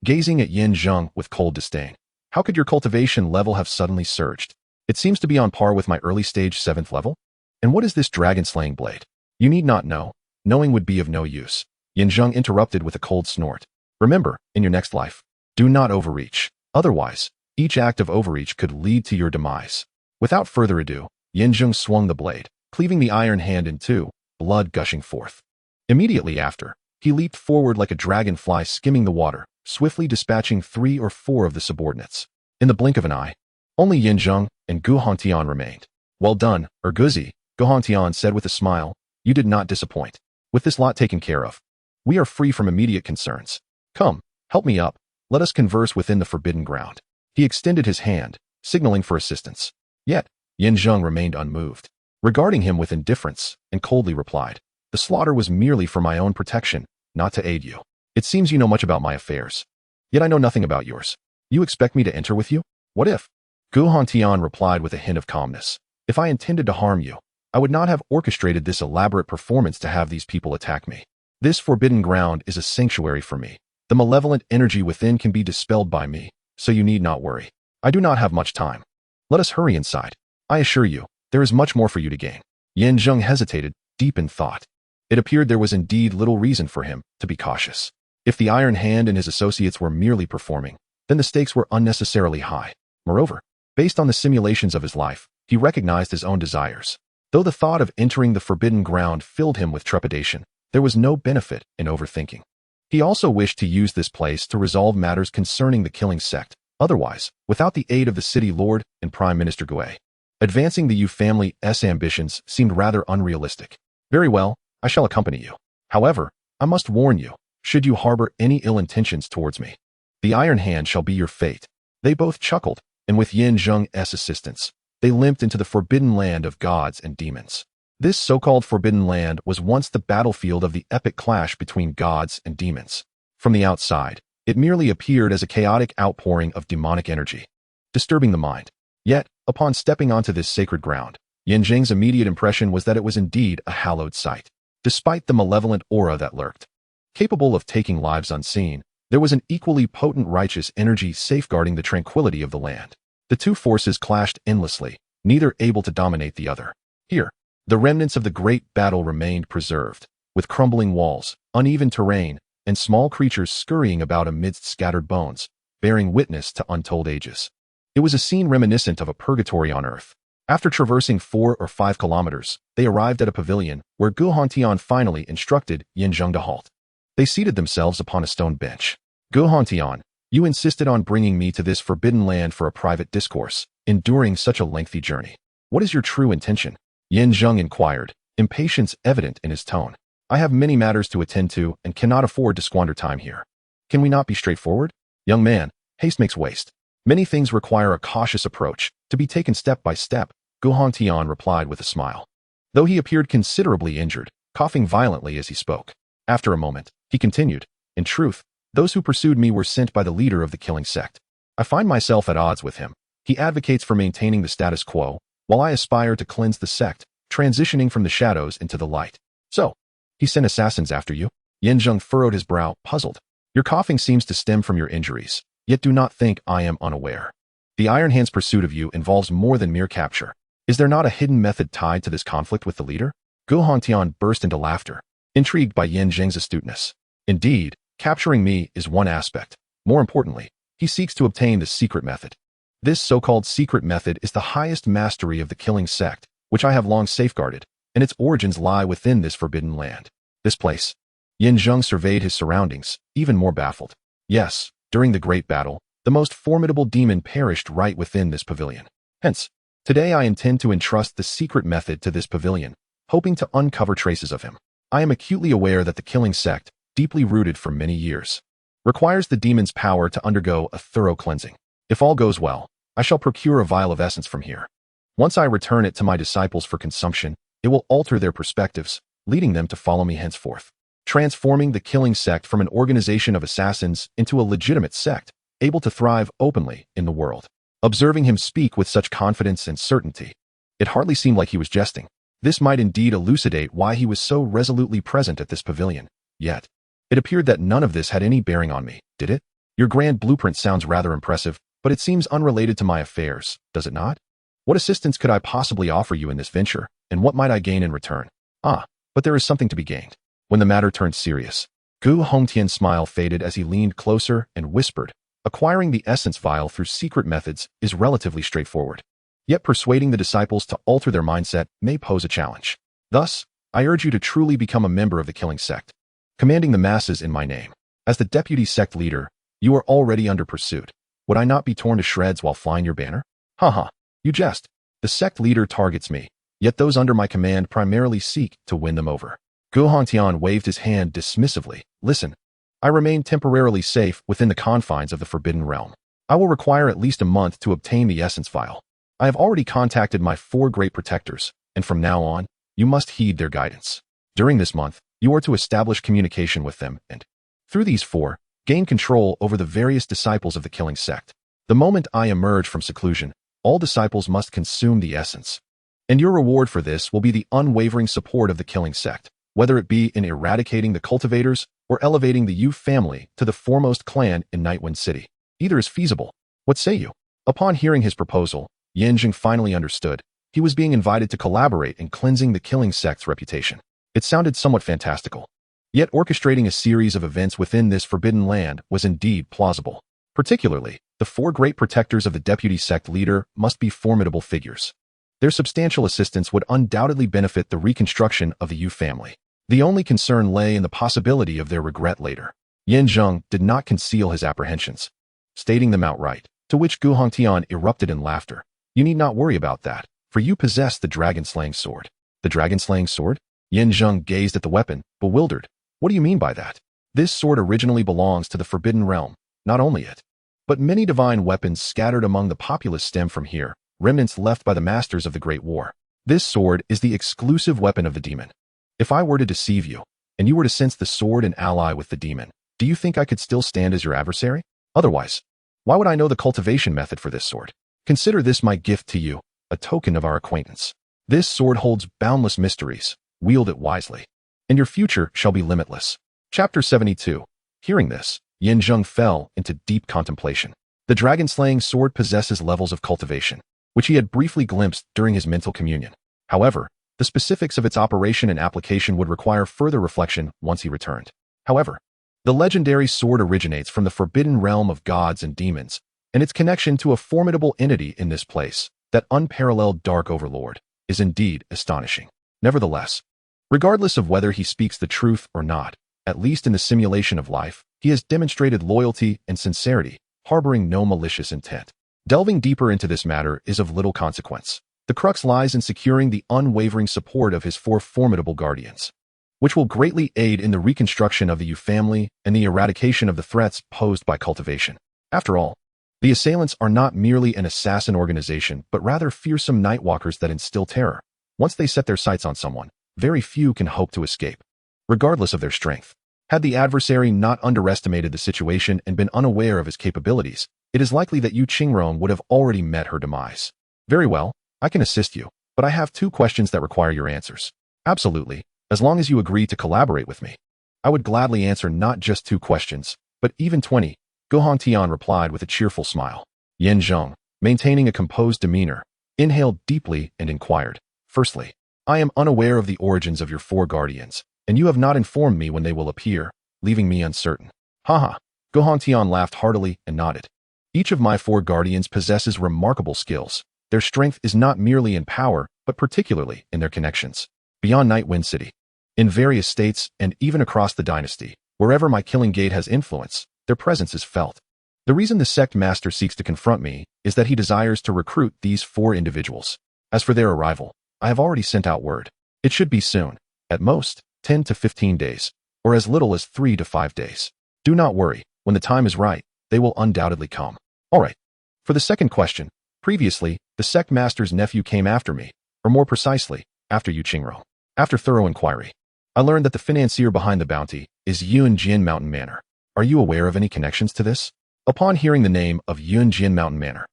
gazing at Zheng with cold disdain. How could your cultivation level have suddenly surged? It seems to be on par with my early stage 7th level. And what is this dragon-slaying blade? You need not know. Knowing would be of no use. Zheng interrupted with a cold snort. Remember, in your next life, do not overreach. Otherwise, each act of overreach could lead to your demise. Without further ado, Zheng swung the blade, cleaving the iron hand in two, blood gushing forth. Immediately after, he leaped forward like a dragonfly skimming the water, swiftly dispatching 3 or 4 of the subordinates. In the blink of an eye, only Zheng and Gu Hongtian remained. Well done, Erguzi, Gu Hongtian said with a smile. You did not disappoint. With this lot taken care of, we are free from immediate concerns. Come, help me up. Let us converse within the forbidden ground. He extended his hand, signaling for assistance. Yet, Zheng remained unmoved, regarding him with indifference, and coldly replied, the slaughter was merely for my own protection, not to aid you. It seems you know much about my affairs. Yet I know nothing about yours. You expect me to enter with you? What if? Gu Hongtian replied with a hint of calmness. If I intended to harm you, I would not have orchestrated this elaborate performance to have these people attack me. This forbidden ground is a sanctuary for me. The malevolent energy within can be dispelled by me, so you need not worry. I do not have much time. Let us hurry inside. I assure you, there is much more for you to gain. Zheng hesitated, deep in thought. It appeared there was indeed little reason for him to be cautious. If the Iron Hand and his associates were merely performing, then the stakes were unnecessarily high. Moreover, based on the simulations of his life, he recognized his own desires. Though the thought of entering the forbidden ground filled him with trepidation, there was no benefit in overthinking. He also wished to use this place to resolve matters concerning the killing sect. Otherwise, without the aid of the city lord and Prime Minister Gui, advancing the Yu family's ambitions seemed rather unrealistic. Very well, I shall accompany you. However, I must warn you, should you harbor any ill intentions towards me, the Iron Hand shall be your fate. They both chuckled, and with Zheng's assistance, they limped into the forbidden land of gods and demons. This so-called forbidden land was once the battlefield of the epic clash between gods and demons. From the outside, it merely appeared as a chaotic outpouring of demonic energy, disturbing the mind. Yet, upon stepping onto this sacred ground, Zheng's immediate impression was that it was indeed a hallowed site. Despite the malevolent aura that lurked, capable of taking lives unseen, there was an equally potent righteous energy safeguarding the tranquility of the land. The two forces clashed endlessly, neither able to dominate the other. Here, the remnants of the great battle remained preserved, with crumbling walls, uneven terrain, and small creatures scurrying about amidst scattered bones, bearing witness to untold ages. It was a scene reminiscent of a purgatory on Earth. After traversing 4 or 5 kilometers, they arrived at a pavilion where Gu Hongtian finally instructed Zheng to halt. They seated themselves upon a stone bench. Gu Hongtian, you insisted on bringing me to this forbidden land for a private discourse, enduring such a lengthy journey. What is your true intention? Zheng inquired, impatience evident in his tone. I have many matters to attend to and cannot afford to squander time here. Can we not be straightforward? Young man, haste makes waste. Many things require a cautious approach, to be taken step by step, Gu Hongtian replied with a smile. Though he appeared considerably injured, coughing violently as he spoke. After a moment, he continued, in truth, those who pursued me were sent by the leader of the killing sect. I find myself at odds with him. He advocates for maintaining the status quo, while I aspire to cleanse the sect, transitioning from the shadows into the light. So, he sent assassins after you? Zheng furrowed his brow, puzzled. Your coughing seems to stem from your injuries, yet do not think I am unaware. The Iron Hand's pursuit of you involves more than mere capture. Is there not a hidden method tied to this conflict with the leader? Gu Hongtian burst into laughter, intrigued by Zheng's astuteness. Indeed, capturing me is one aspect. More importantly, he seeks to obtain the secret method. This so-called secret method is the highest mastery of the killing sect, which I have long safeguarded, and its origins lie within this forbidden land. This place. Zheng surveyed his surroundings, even more baffled. Yes, during the great battle, the most formidable demon perished right within this pavilion. Hence, today I intend to entrust the secret method to this pavilion, hoping to uncover traces of him. I am acutely aware that the killing sect, deeply rooted for many years, requires the demon's power to undergo a thorough cleansing. If all goes well, I shall procure a vial of essence from here. Once I return it to my disciples for consumption, it will alter their perspectives, leading them to follow me henceforth, transforming the killing sect from an organization of assassins into a legitimate sect, able to thrive openly in the world. Observing him speak with such confidence and certainty, it hardly seemed like he was jesting. This might indeed elucidate why he was so resolutely present at this pavilion. Yet, it appeared that none of this had any bearing on me, did it? Your grand blueprint sounds rather impressive, but it seems unrelated to my affairs, does it not? What assistance could I possibly offer you in this venture, and what might I gain in return? But there is something to be gained. When the matter turned serious, Gu Hongtian's smile faded as he leaned closer and whispered, acquiring the essence vial through secret methods is relatively straightforward. Yet persuading the disciples to alter their mindset may pose a challenge. Thus, I urge you to truly become a member of the killing sect, commanding the masses in my name. As the deputy sect leader, you are already under pursuit. Would I not be torn to shreds while flying your banner? Haha, you jest. The sect leader targets me, yet those under my command primarily seek to win them over. Gu Hongtian waved his hand dismissively. Listen, I remain temporarily safe within the confines of the Forbidden Realm. I will require at least a month to obtain the essence vial. I have already contacted my 4 great protectors, and from now on, you must heed their guidance. During this month, you are to establish communication with them and, through these 4, gain control over the various disciples of the killing sect. The moment I emerge from seclusion, all disciples must consume the essence. And your reward for this will be the unwavering support of the killing sect, whether it be in eradicating the cultivators or elevating the Yu family to the foremost clan in Nightwind City. Either is feasible. What say you? Upon hearing his proposal, Zheng finally understood. He was being invited to collaborate in cleansing the killing sect's reputation. It sounded somewhat fantastical. Yet orchestrating a series of events within this forbidden land was indeed plausible. Particularly, the 4 great protectors of the deputy sect leader must be formidable figures. Their substantial assistance would undoubtedly benefit the reconstruction of the Yu family. The only concern lay in the possibility of their regret later. Zheng did not conceal his apprehensions, stating them outright, to which Gu Hongtian erupted in laughter. You need not worry about that, for you possess the dragon-slaying sword. The dragon-slaying sword? Zheng gazed at the weapon, bewildered. What do you mean by that? This sword originally belongs to the Forbidden Realm. Not only it, but many divine weapons scattered among the populace stem from here, remnants left by the masters of the Great War. This sword is the exclusive weapon of the demon. If I were to deceive you, and you were to sense the sword and ally with the demon, do you think I could still stand as your adversary? Otherwise, why would I know the cultivation method for this sword? Consider this my gift to you, a token of our acquaintance. This sword holds boundless mysteries. Wield it wisely, and your future shall be limitless. Chapter 72. Hearing this, Zheng fell into deep contemplation. The dragon-slaying sword possesses levels of cultivation, which he had briefly glimpsed during his mental communion. However, the specifics of its operation and application would require further reflection once he returned. However, the legendary sword originates from the forbidden realm of gods and demons, and its connection to a formidable entity in this place, that unparalleled dark overlord, is indeed astonishing. Nevertheless, regardless of whether he speaks the truth or not, at least in the simulation of life, he has demonstrated loyalty and sincerity, harboring no malicious intent. Delving deeper into this matter is of little consequence. The crux lies in securing the unwavering support of his 4 formidable guardians, which will greatly aid in the reconstruction of the Yu family and the eradication of the threats posed by cultivation. After all, the assailants are not merely an assassin organization, but rather fearsome nightwalkers that instill terror. Once they set their sights on someone, very few can hope to escape, regardless of their strength. Had the adversary not underestimated the situation and been unaware of his capabilities, it is likely that Yu Qingrong would have already met her demise. Very well, I can assist you, but I have 2 questions that require your answers. Absolutely, as long as you agree to collaborate with me. I would gladly answer not just 2 questions, but even 20, Gu Hongtian replied with a cheerful smile. Zheng, maintaining a composed demeanor, inhaled deeply and inquired. Firstly, I am unaware of the origins of your 4 guardians, and you have not informed me when they will appear, leaving me uncertain. Haha, Gu Hongtian laughed heartily and nodded. Each of my 4 guardians possesses remarkable skills. Their strength is not merely in power, but particularly in their connections. Beyond Nightwind City, in various states, and even across the dynasty, wherever my killing gate has influence, their presence is felt. The reason the sect master seeks to confront me is that he desires to recruit these 4 individuals. As for their arrival, I have already sent out word. It should be soon, at most, 10 to 15 days, or as little as 3 to 5 days. Do not worry, when the time is right, they will undoubtedly come. Alright. For the second question, previously, the sect master's nephew came after me, or more precisely, after Yu Qingrong. After thorough inquiry, I learned that the financier behind the bounty is Yunjin Mountain Manor. Are you aware of any connections to this? Upon hearing the name of Yunjin Mountain Manor,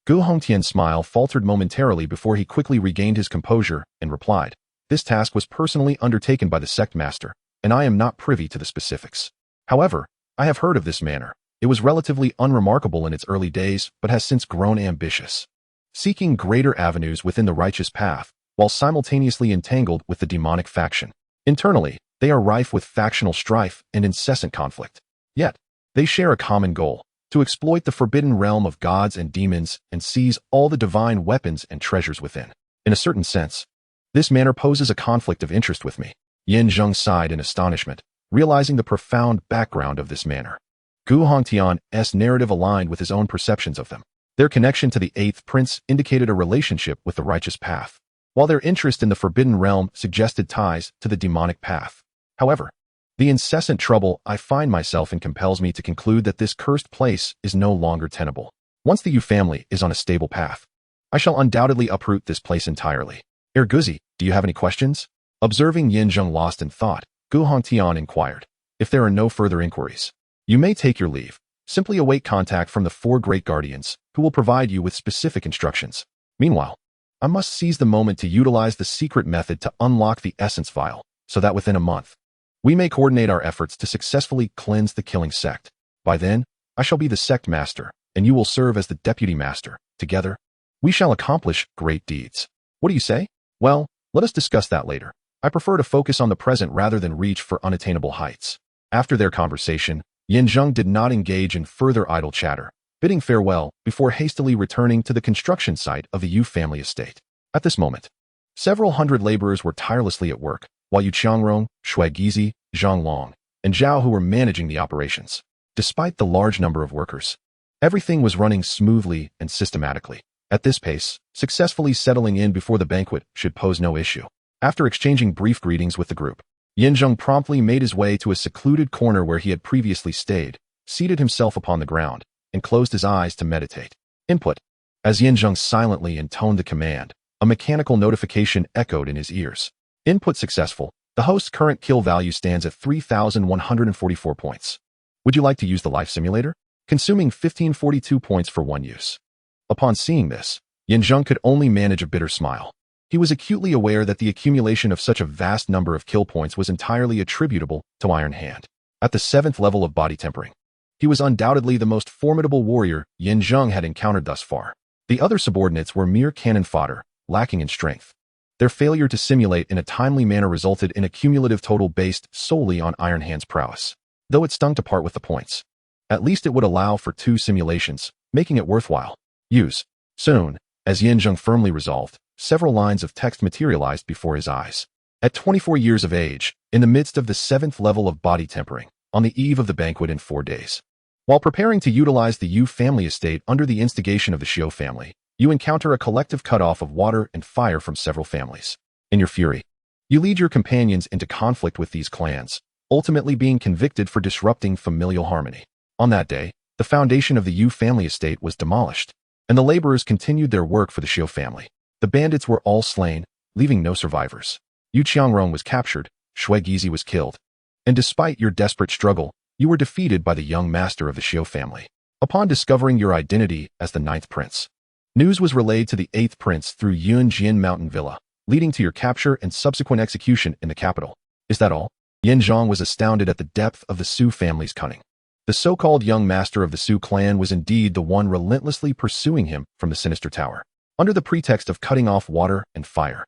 Gu Hongtian's smile faltered momentarily before he quickly regained his composure and replied, This task was personally undertaken by the sect master, and I am not privy to the specifics. However, I have heard of this manner. It was relatively unremarkable in its early days, but has since grown ambitious, seeking greater avenues within the righteous path, while simultaneously entangled with the demonic faction. Internally, they are rife with factional strife and incessant conflict. Yet, they share a common goal: to exploit the forbidden realm of gods and demons and seize all the divine weapons and treasures within. In a certain sense, this manner poses a conflict of interest with me. Zheng sighed in astonishment, realizing the profound background of this manner. Gu Hongtian's narrative aligned with his own perceptions of them. Their connection to the Eighth Prince indicated a relationship with the righteous path, while their interest in the forbidden realm suggested ties to the demonic path. However, the incessant trouble I find myself in compels me to conclude that this cursed place is no longer tenable. Once the Yu family is on a stable path, I shall undoubtedly uproot this place entirely. Guzi, do you have any questions? Observing Zheng lost in thought, Gu Hongtian inquired. If there are no further inquiries, you may take your leave. Simply await contact from the 4 great guardians, who will provide you with specific instructions. Meanwhile, I must seize the moment to utilize the secret method to unlock the essence vial, so that within a month, we may coordinate our efforts to successfully cleanse the killing sect. By then, I shall be the sect master, and you will serve as the deputy master. Together, we shall accomplish great deeds. What do you say? Well, let us discuss that later. I prefer to focus on the present rather than reach for unattainable heights. After their conversation, Zheng did not engage in further idle chatter, bidding farewell before hastily returning to the construction site of the Yu family estate. At this moment, several hundred laborers were tirelessly at work, while Yu Qiangrong, Shui Gizi, Zhang Long, and Zhao Hu were managing the operations. Despite the large number of workers, everything was running smoothly and systematically. At this pace, successfully settling in before the banquet should pose no issue. After exchanging brief greetings with the group, Zheng promptly made his way to a secluded corner where he had previously stayed, seated himself upon the ground, and closed his eyes to meditate. Input. As Zheng silently intoned the command, a mechanical notification echoed in his ears. Input successful. The host's current kill value stands at 3,144 points. Would you like to use the life simulator? Consuming 1542 points for one use. Upon seeing this, Zheng could only manage a bitter smile. He was acutely aware that the accumulation of such a vast number of kill points was entirely attributable to Iron Hand. At the 7th level of body tempering, he was undoubtedly the most formidable warrior Zheng had encountered thus far. The other subordinates were mere cannon fodder, lacking in strength. Their failure to simulate in a timely manner resulted in a cumulative total based solely on Iron Hand's prowess. Though it stung to part with the points, at least it would allow for 2 simulations, making it worthwhile. Use. Soon, as Zheng firmly resolved, several lines of text materialized before his eyes. At 24 years of age, in the midst of the 7th level of body tempering, on the eve of the banquet in 4 days, while preparing to utilize the Yu family estate under the instigation of the Xiu family, you encounter a collective cutoff of water and fire from several families. In your fury, you lead your companions into conflict with these clans, ultimately being convicted for disrupting familial harmony. On that day, the foundation of the Yu family estate was demolished, and the laborers continued their work for the Xiu family. The bandits were all slain, leaving no survivors. Yu Qiangrong was captured, Shui Gizi was killed, and despite your desperate struggle, you were defeated by the young master of the Xiu family. Upon discovering your identity as the 9th prince, news was relayed to the 8th prince through Yunjian Mountain Villa, leading to your capture and subsequent execution in the capital. Is that all? Zheng was astounded at the depth of the Su family's cunning. The so-called young master of the Su clan was indeed the one relentlessly pursuing him from the sinister tower. Under the pretext of cutting off water and fire,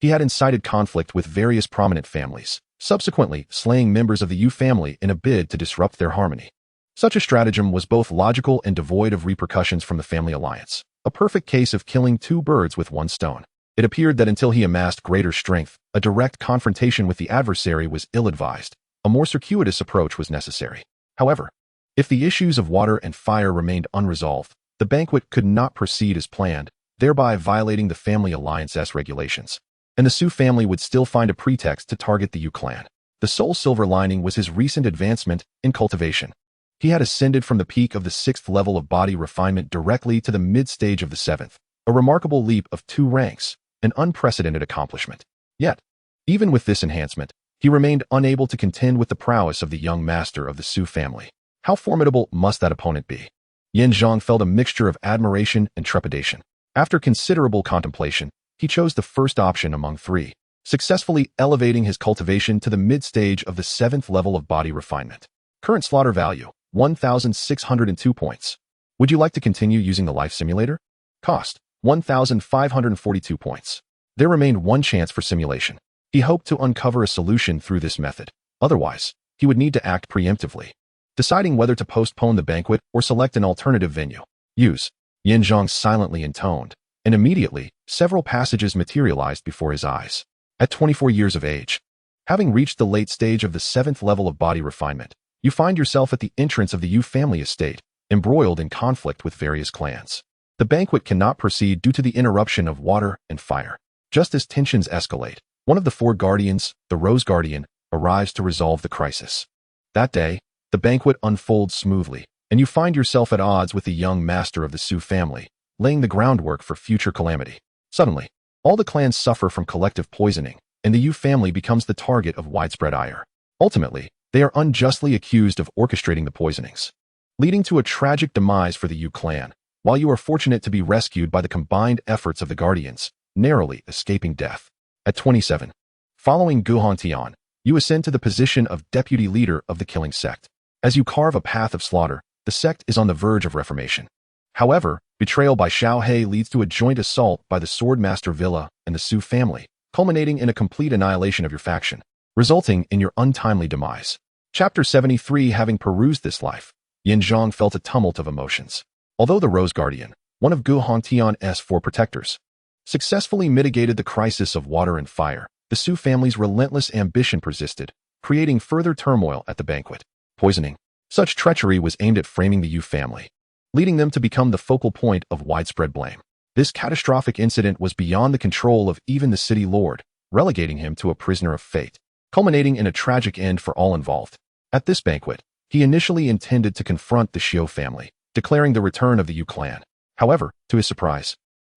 he had incited conflict with various prominent families, subsequently slaying members of the Yu family in a bid to disrupt their harmony. Such a stratagem was both logical and devoid of repercussions from the family alliance, a perfect case of killing 2 birds with 1 stone. It appeared that until he amassed greater strength, a direct confrontation with the adversary was ill-advised. A more circuitous approach was necessary. However, if the issues of water and fire remained unresolved, the banquet could not proceed as planned, thereby violating the family alliance's regulations. And the Su family would still find a pretext to target the Yu clan. The sole silver lining was his recent advancement in cultivation. He had ascended from the peak of the 6th level of body refinement directly to the mid-stage of the 7th, a remarkable leap of 2 ranks, an unprecedented accomplishment. Yet, even with this enhancement, he remained unable to contend with the prowess of the young master of the Su family. How formidable must that opponent be? Zheng felt a mixture of admiration and trepidation. After considerable contemplation, he chose the first option among 3. successfully elevating his cultivation to the mid-stage of the 7th level of body refinement. Current slaughter value, 1,602 points. Would you like to continue using the life simulator? Cost, 1,542 points. There remained one chance for simulation. He hoped to uncover a solution through this method. Otherwise, he would need to act preemptively, deciding whether to postpone the banquet or select an alternative venue. Use. Zheng silently intoned, and immediately, several passages materialized before his eyes. At 24 years of age, having reached the late stage of the 7th level of body refinement, you find yourself at the entrance of the Yu family estate, embroiled in conflict with various clans. The banquet cannot proceed due to the interruption of water and fire. Just as tensions escalate, one of the 4 guardians, the Rose Guardian, arrives to resolve the crisis. That day, the banquet unfolds smoothly, and you find yourself at odds with the young master of the Su family, laying the groundwork for future calamity. Suddenly, all the clans suffer from collective poisoning, and the Yu family becomes the target of widespread ire. Ultimately, they are unjustly accused of orchestrating the poisonings, leading to a tragic demise for the Yu clan, while you are fortunate to be rescued by the combined efforts of the guardians, narrowly escaping death. At 27, following Guhan Tian, you ascend to the position of deputy leader of the killing sect. As you carve a path of slaughter, the sect is on the verge of reformation. However, betrayal by Xiao He leads to a joint assault by the Swordmaster Villa and the Su family, culminating in a complete annihilation of your faction, resulting in your untimely demise. Chapter 73. Having perused this life, Zheng felt a tumult of emotions. Although the Rose Guardian, one of Guhan Tian's 4 protectors, successfully mitigated the crisis of water and fire, the Su family's relentless ambition persisted, creating further turmoil at the banquet. Poisoning. Such treachery was aimed at framing the Yu family, leading them to become the focal point of widespread blame. This catastrophic incident was beyond the control of even the city lord, relegating him to a prisoner of fate, culminating in a tragic end for all involved. At this banquet, he initially intended to confront the Xiu family, declaring the return of the Yu clan. However, to his surprise,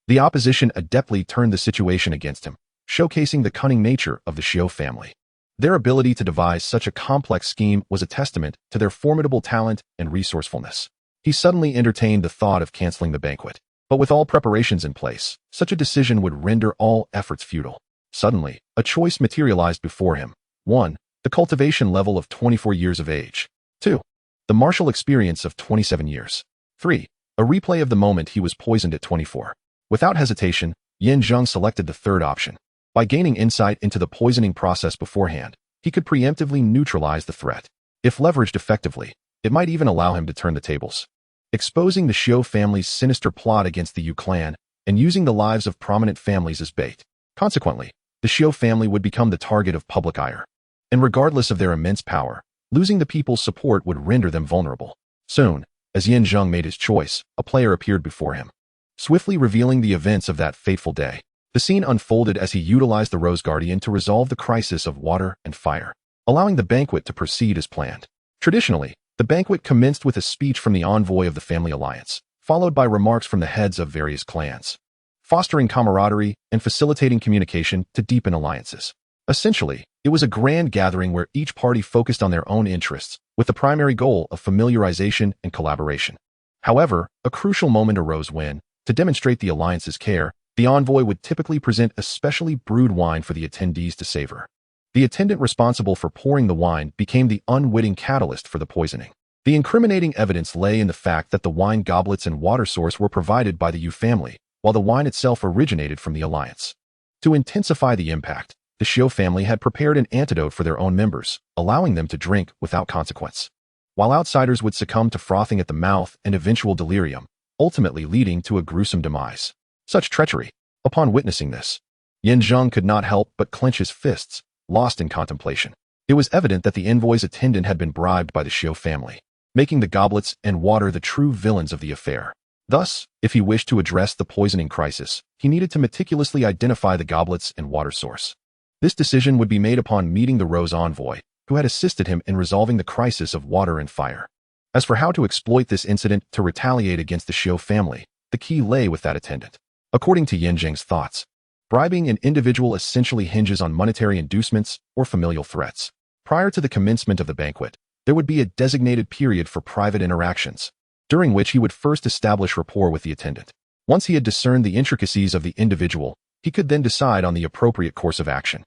the opposition adeptly turned the situation against him, showcasing the cunning nature of the Xiu family. Their ability to devise such a complex scheme was a testament to their formidable talent and resourcefulness. He suddenly entertained the thought of canceling the banquet, but with all preparations in place, such a decision would render all efforts futile. Suddenly, a choice materialized before him. 1. The cultivation level of 24 years of age. 2. The martial experience of 27 years. 3. A replay of the moment he was poisoned at 24. Without hesitation, Zheng selected the third option. By gaining insight into the poisoning process beforehand, he could preemptively neutralize the threat. If leveraged effectively, it might even allow him to turn the tables, exposing the Xiu family's sinister plot against the Yu clan and using the lives of prominent families as bait. Consequently, the Xiu family would become the target of public ire. And regardless of their immense power, losing the people's support would render them vulnerable. Soon, as Zheng made his choice, a player appeared before him, swiftly revealing the events of that fateful day. The scene unfolded as he utilized the Rose Guardian to resolve the crisis of water and fire, allowing the banquet to proceed as planned. Traditionally, the banquet commenced with a speech from the envoy of the family alliance, followed by remarks from the heads of various clans, fostering camaraderie and facilitating communication to deepen alliances. Essentially, it was a grand gathering where each party focused on their own interests, with the primary goal of familiarization and collaboration. However, a crucial moment arose when, to demonstrate the alliance's care, the envoy would typically present a specially brewed wine for the attendees to savor. The attendant responsible for pouring the wine became the unwitting catalyst for the poisoning. The incriminating evidence lay in the fact that the wine goblets and water source were provided by the Yu family, while the wine itself originated from the alliance. To intensify the impact, the Xiu family had prepared an antidote for their own members, allowing them to drink without consequence, while outsiders would succumb to frothing at the mouth and eventual delirium, ultimately leading to a gruesome demise. Such treachery. Upon witnessing this, Zheng could not help but clench his fists, lost in contemplation. It was evident that the envoy's attendant had been bribed by the Xiu family, making the goblets and water the true villains of the affair. Thus, if he wished to address the poisoning crisis, he needed to meticulously identify the goblets and water source. This decision would be made upon meeting the Rose envoy, who had assisted him in resolving the crisis of water and fire. As for how to exploit this incident to retaliate against the Xiu family, the key lay with that attendant. According to Zheng's thoughts, bribing an individual essentially hinges on monetary inducements or familial threats. Prior to the commencement of the banquet, there would be a designated period for private interactions, during which he would first establish rapport with the attendant. Once he had discerned the intricacies of the individual, he could then decide on the appropriate course of action.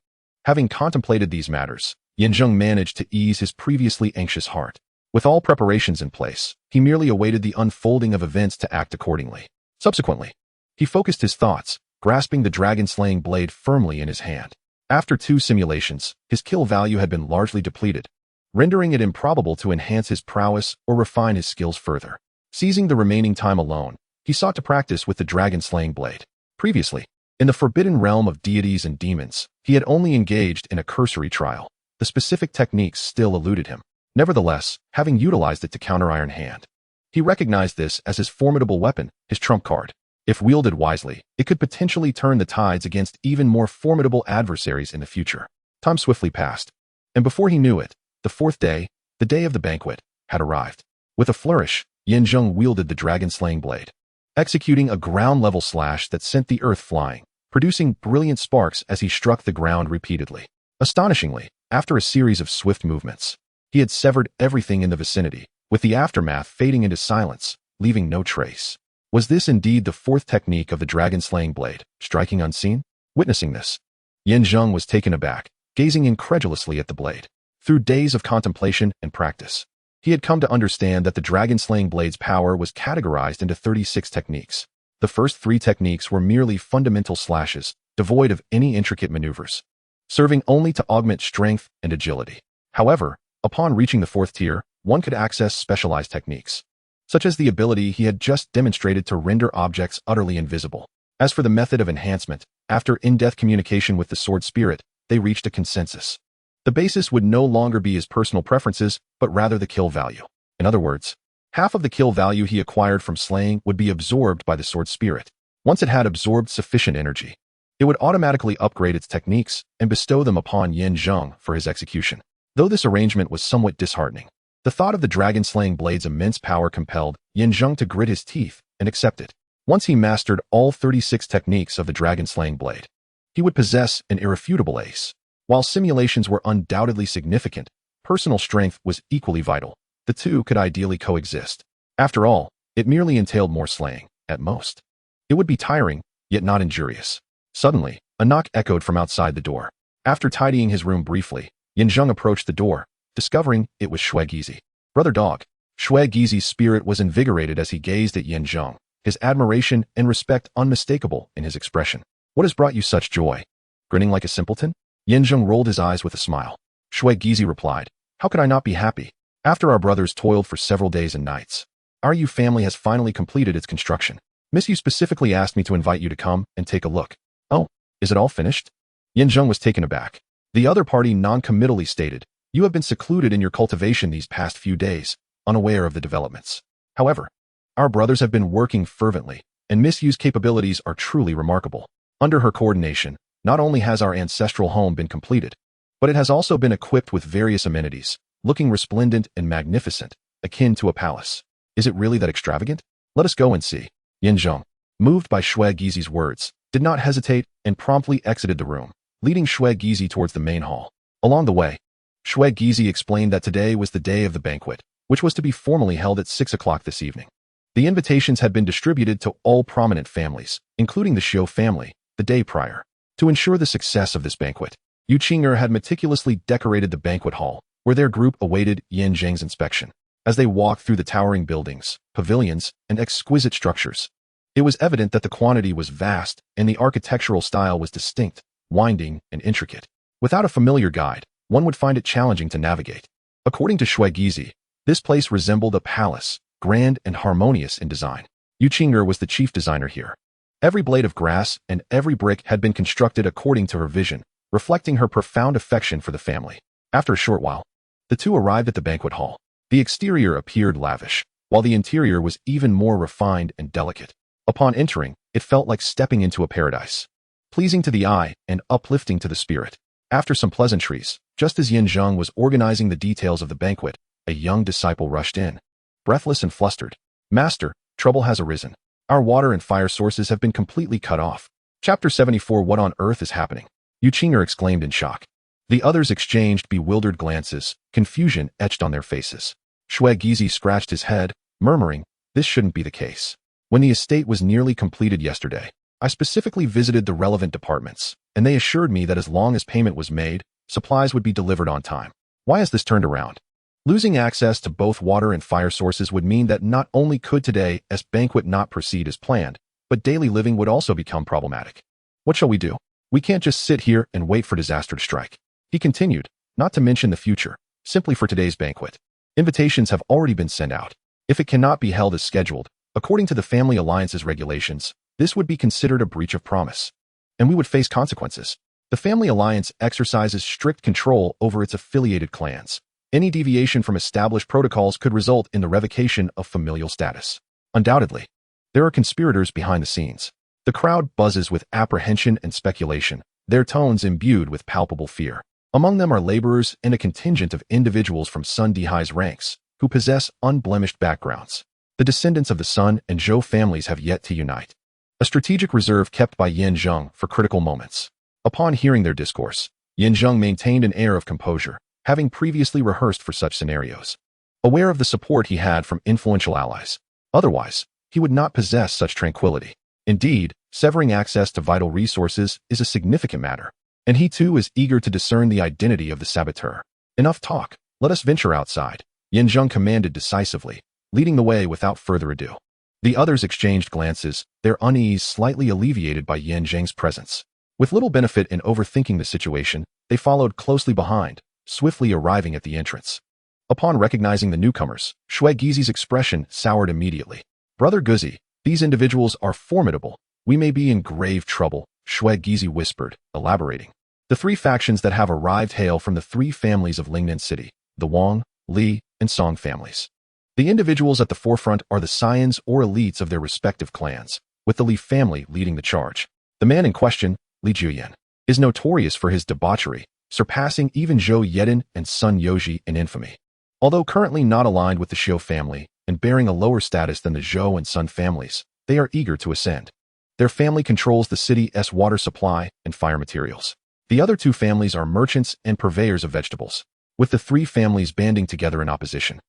Having contemplated these matters, Zheng managed to ease his previously anxious heart. With all preparations in place, he merely awaited the unfolding of events to act accordingly. Subsequently, he focused his thoughts, grasping the dragon-slaying blade firmly in his hand. After 2 simulations, his kill value had been largely depleted, rendering it improbable to enhance his prowess or refine his skills further. Seizing the remaining time alone, he sought to practice with the dragon-slaying blade. Previously, in the forbidden realm of deities and demons, he had only engaged in a cursory trial. The specific techniques still eluded him. Nevertheless, having utilized it to counter Iron Hand, he recognized this as his formidable weapon, his trump card. If wielded wisely, it could potentially turn the tides against even more formidable adversaries in the future. Time swiftly passed, and before he knew it, the 4th day, the day of the banquet, had arrived. With a flourish, Zheng wielded the dragon-slaying blade, executing a ground-level slash that sent the earth flying, producing brilliant sparks as he struck the ground repeatedly. Astonishingly, after a series of swift movements, he had severed everything in the vicinity, with the aftermath fading into silence, leaving no trace. Was this indeed the 4th technique of the dragon-slaying blade, striking unseen? Witnessing this, Zheng was taken aback, gazing incredulously at the blade. Through days of contemplation and practice, he had come to understand that the dragon-slaying blade's power was categorized into 36 techniques. The first 3 techniques were merely fundamental slashes, devoid of any intricate maneuvers, serving only to augment strength and agility. However, upon reaching the 4th tier, one could access specialized techniques, such as the ability he had just demonstrated to render objects utterly invisible. As for the method of enhancement, after in-depth communication with the sword spirit, they reached a consensus. The basis would no longer be his personal preferences, but rather the kill value. In other words, half of the kill value he acquired from slaying would be absorbed by the sword spirit. Once it had absorbed sufficient energy, it would automatically upgrade its techniques and bestow them upon Zheng for his execution. Though this arrangement was somewhat disheartening, the thought of the dragon-slaying blade's immense power compelled Zheng to grit his teeth and accept it. Once he mastered all 36 techniques of the dragon-slaying blade, he would possess an irrefutable ace. While simulations were undoubtedly significant, personal strength was equally vital. The two could ideally coexist. After all, it merely entailed more slaying, at most. It would be tiring, yet not injurious. Suddenly, a knock echoed from outside the door. After tidying his room briefly, Zheng approached the door, discovering it was Shui Gizi. Brother dog. Shui Gizi's spirit was invigorated as he gazed at Zheng, his admiration and respect unmistakable in his expression. What has brought you such joy? Grinning like a simpleton? Zheng rolled his eyes with a smile. Shui Gizi replied, how could I not be happy? After our brothers toiled for several days and nights, our Yu family has finally completed its construction. Miss Yu specifically asked me to invite you to come and take a look. Oh, is it all finished? Zheng was taken aback. The other party non-committally stated, you have been secluded in your cultivation these past few days, unaware of the developments. However, our brothers have been working fervently, and Miss Yu's capabilities are truly remarkable. Under her coordination, not only has our ancestral home been completed, but it has also been equipped with various amenities, looking resplendent and magnificent, akin to a palace. Is it really that extravagant? Let us go and see. Zheng, moved by Shui Gizi's words, did not hesitate and promptly exited the room, leading Shui Gizi towards the main hall. Along the way, Shui Gizi explained that today was the day of the banquet, which was to be formally held at 6 o'clock this evening. The invitations had been distributed to all prominent families, including the Xiu family, the day prior. To ensure the success of this banquet, Yu Qing'er had meticulously decorated the banquet hall, where their group awaited Zheng's inspection. As they walked through the towering buildings, pavilions, and exquisite structures, it was evident that the quantity was vast and the architectural style was distinct, winding, and intricate. Without a familiar guide, one would find it challenging to navigate. According to Shui Gizi, this place resembled a palace, grand and harmonious in design. Yu Qing'er was the chief designer here. Every blade of grass and every brick had been constructed according to her vision, reflecting her profound affection for the family. After a short while, the two arrived at the banquet hall. The exterior appeared lavish, while the interior was even more refined and delicate. Upon entering, it felt like stepping into a paradise, pleasing to the eye and uplifting to the spirit. After some pleasantries, just as Zheng was organizing the details of the banquet, a young disciple rushed in, breathless and flustered. Master, trouble has arisen. Our water and fire sources have been completely cut off. Chapter 74. What on earth is happening? Yu Qing'er exclaimed in shock. The others exchanged bewildered glances, confusion etched on their faces. Shui Gizi scratched his head, murmuring, this shouldn't be the case. When the estate was nearly completed yesterday, I specifically visited the relevant departments, and they assured me that as long as payment was made, supplies would be delivered on time. Why has this turned around? Losing access to both water and fire sources would mean that not only could today's banquet not proceed as planned, but daily living would also become problematic. What shall we do? We can't just sit here and wait for disaster to strike. He continued, not to mention the future, simply for today's banquet. Invitations have already been sent out. If it cannot be held as scheduled, according to the Family Alliance's regulations, this would be considered a breach of promise, and we would face consequences. The Family Alliance exercises strict control over its affiliated clans. Any deviation from established protocols could result in the revocation of familial status. Undoubtedly, there are conspirators behind the scenes. The crowd buzzes with apprehension and speculation, their tones imbued with palpable fear. Among them are laborers and a contingent of individuals from Sun Dihai's ranks, who possess unblemished backgrounds. The descendants of the Sun and Zhou families have yet to unite. A strategic reserve kept by Zheng for critical moments. Upon hearing their discourse, Zheng maintained an air of composure, having previously rehearsed for such scenarios. Aware of the support he had from influential allies. Otherwise, he would not possess such tranquility. Indeed, severing access to vital resources is a significant matter, and he too is eager to discern the identity of the saboteur. Enough talk, let us venture outside, Zheng commanded decisively, leading the way without further ado. The others exchanged glances, their unease slightly alleviated by Zheng's presence. With little benefit in overthinking the situation, they followed closely behind, swiftly arriving at the entrance. Upon recognizing the newcomers, Shui Gizi's expression soured immediately. Brother Guzi, these individuals are formidable. We may be in grave trouble, Shui Gizi whispered, elaborating. The three factions that have arrived hail from the three families of Lingnan City, the Wang, Li, and Song families. The individuals at the forefront are the scions or elites of their respective clans, with the Li family leading the charge. The man in question, Li Juyan, is notorious for his debauchery, surpassing even Zhou Yedin and Sun Yoji in infamy. Although currently not aligned with the Xiu family and bearing a lower status than the Zhou and Sun families, they are eager to ascend. Their family controls the city's water supply and fire materials. The other two families are merchants and purveyors of vegetables, with the three families banding together in opposition.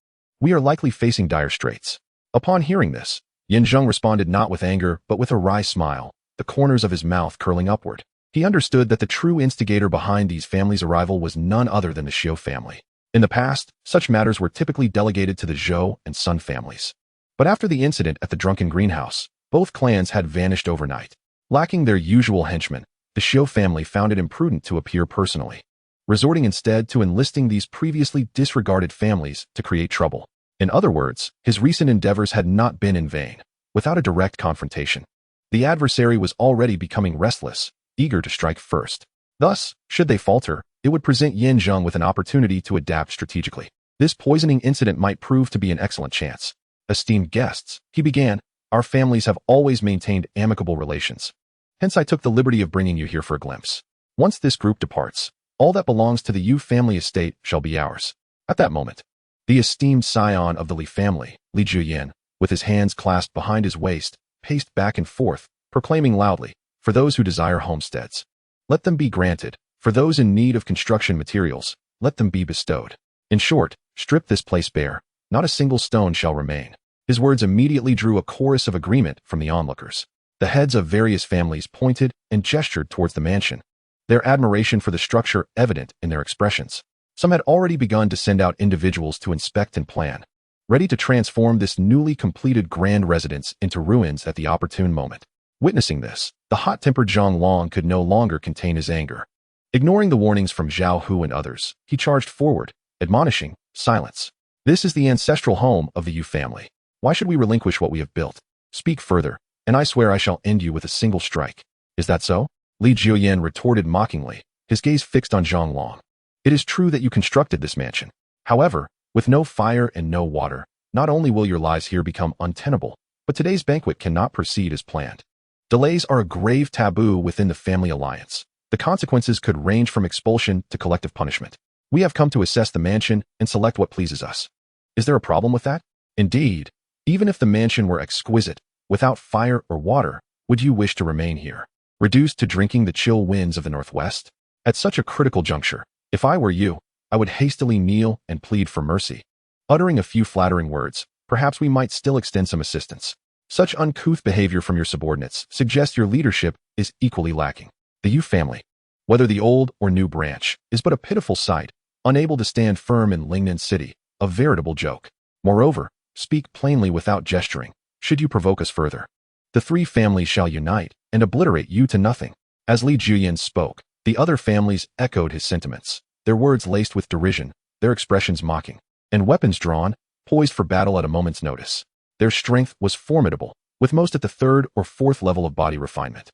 We are likely facing dire straits. Upon hearing this, Zheng responded not with anger but with a wry smile, the corners of his mouth curling upward. He understood that the true instigator behind these families' arrival was none other than the Xiu family. In the past, such matters were typically delegated to the Zhou and Sun families. But after the incident at the drunken greenhouse, both clans had vanished overnight. Lacking their usual henchmen, the Xiu family found it imprudent to appear personally, resorting instead to enlisting these previously disregarded families to create trouble. In other words, his recent endeavors had not been in vain. Without a direct confrontation, the adversary was already becoming restless, eager to strike first. Thus, should they falter, it would present Zheng with an opportunity to adapt strategically. This poisoning incident might prove to be an excellent chance. Esteemed guests, he began, our families have always maintained amicable relations. Hence I took the liberty of bringing you here for a glimpse. Once this group departs, all that belongs to the Yu family estate shall be ours. At that moment, the esteemed scion of the Li family, Li Juyan, with his hands clasped behind his waist, paced back and forth, proclaiming loudly, for those who desire homesteads, let them be granted. For those in need of construction materials, let them be bestowed. In short, strip this place bare, not a single stone shall remain. His words immediately drew a chorus of agreement from the onlookers. The heads of various families pointed and gestured towards the mansion, their admiration for the structure evident in their expressions. Some had already begun to send out individuals to inspect and plan, ready to transform this newly completed grand residence into ruins at the opportune moment. Witnessing this, the hot-tempered Zhang Long could no longer contain his anger. Ignoring the warnings from Zhao Hu and others, he charged forward, admonishing, silence. This is the ancestral home of the Yu family. Why should we relinquish what we have built? Speak further, and I swear I shall end you with a single strike. Is that so? Li Juyan retorted mockingly, his gaze fixed on Zhang Long. It is true that you constructed this mansion. However, with no fire and no water, not only will your lives here become untenable, but today's banquet cannot proceed as planned. Delays are a grave taboo within the family alliance. The consequences could range from expulsion to collective punishment. We have come to assess the mansion and select what pleases us. Is there a problem with that? Indeed, even if the mansion were exquisite, without fire or water, would you wish to remain here, reduced to drinking the chill winds of the northwest? At such a critical juncture, if I were you, I would hastily kneel and plead for mercy. Uttering a few flattering words, perhaps we might still extend some assistance. Such uncouth behavior from your subordinates suggests your leadership is equally lacking. The Yu family, Whether the old or new branch is but a pitiful sight, unable to stand firm in Lingnan City, a veritable joke. Moreover, speak plainly without gesturing, should you provoke us further. The three families shall unite and obliterate you to nothing. As Li Juyan spoke, the other families echoed his sentiments, their words laced with derision, their expressions mocking, and weapons drawn, poised for battle at a moment's notice. Their strength was formidable, with most at the 3rd or 4th level of body refinement.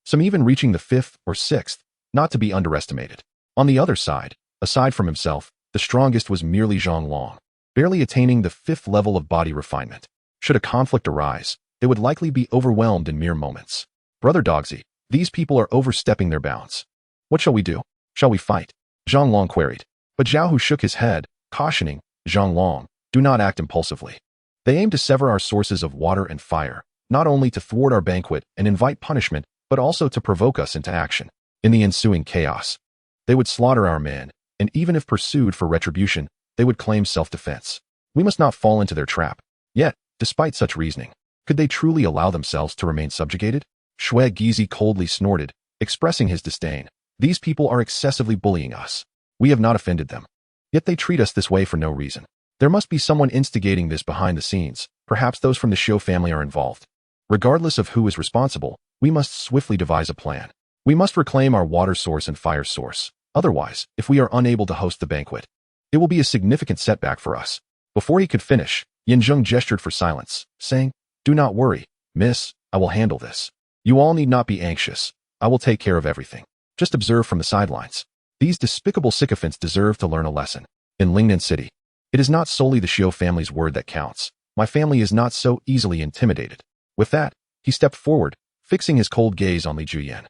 Some even reaching the 5th or 6th, not to be underestimated. On the other side, aside from himself, the strongest was merely Zheng Long, barely attaining the 5th level of body refinement. Should a conflict arise, they would likely be overwhelmed in mere moments. Brother Dogsy, these people are overstepping their bounds. What shall we do? Shall we fight? Zheng Long queried. But Zhao Hu shook his head, cautioning, Zheng Long, do not act impulsively. They aim to sever our sources of water and fire, not only to thwart our banquet and invite punishment, but also to provoke us into action. In the ensuing chaos, they would slaughter our men, and even if pursued for retribution, they would claim self-defense. We must not fall into their trap. Yet, despite such reasoning, could they truly allow themselves to remain subjugated? Shui Gizi coldly snorted, expressing his disdain. These people are excessively bullying us. We have not offended them. Yet they treat us this way for no reason. There must be someone instigating this behind the scenes. Perhaps those from the Xiu family are involved. Regardless of who is responsible, we must swiftly devise a plan. We must reclaim our water source and fire source. Otherwise, if we are unable to host the banquet, it will be a significant setback for us. Before he could finish, Yin Zheng gestured for silence, saying, Do not worry, miss, I will handle this. You all need not be anxious. I will take care of everything. Just observe from the sidelines. These despicable sycophants deserve to learn a lesson. In Lingnan City, it is not solely the Xiu family's word that counts. My family is not so easily intimidated. With that, he stepped forward, fixing his cold gaze on Li Juyan.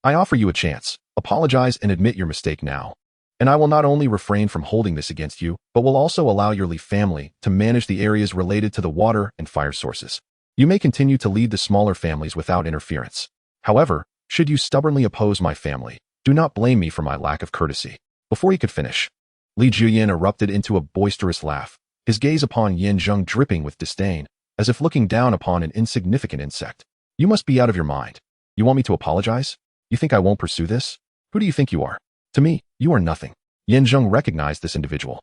I offer you a chance. Apologize and admit your mistake now. And I will not only refrain from holding this against you, but will also allow your Li family to manage the areas related to the water and fire sources. You may continue to lead the smaller families without interference. However, should you stubbornly oppose my family, do not blame me for my lack of courtesy. Before he could finish, Li Juyan erupted into a boisterous laugh, his gaze upon Yin Zheng dripping with disdain, as if looking down upon an insignificant insect. You must be out of your mind. You want me to apologize? You think I won't pursue this? Who do you think you are? To me, you are nothing. Yin Zheng recognized this individual.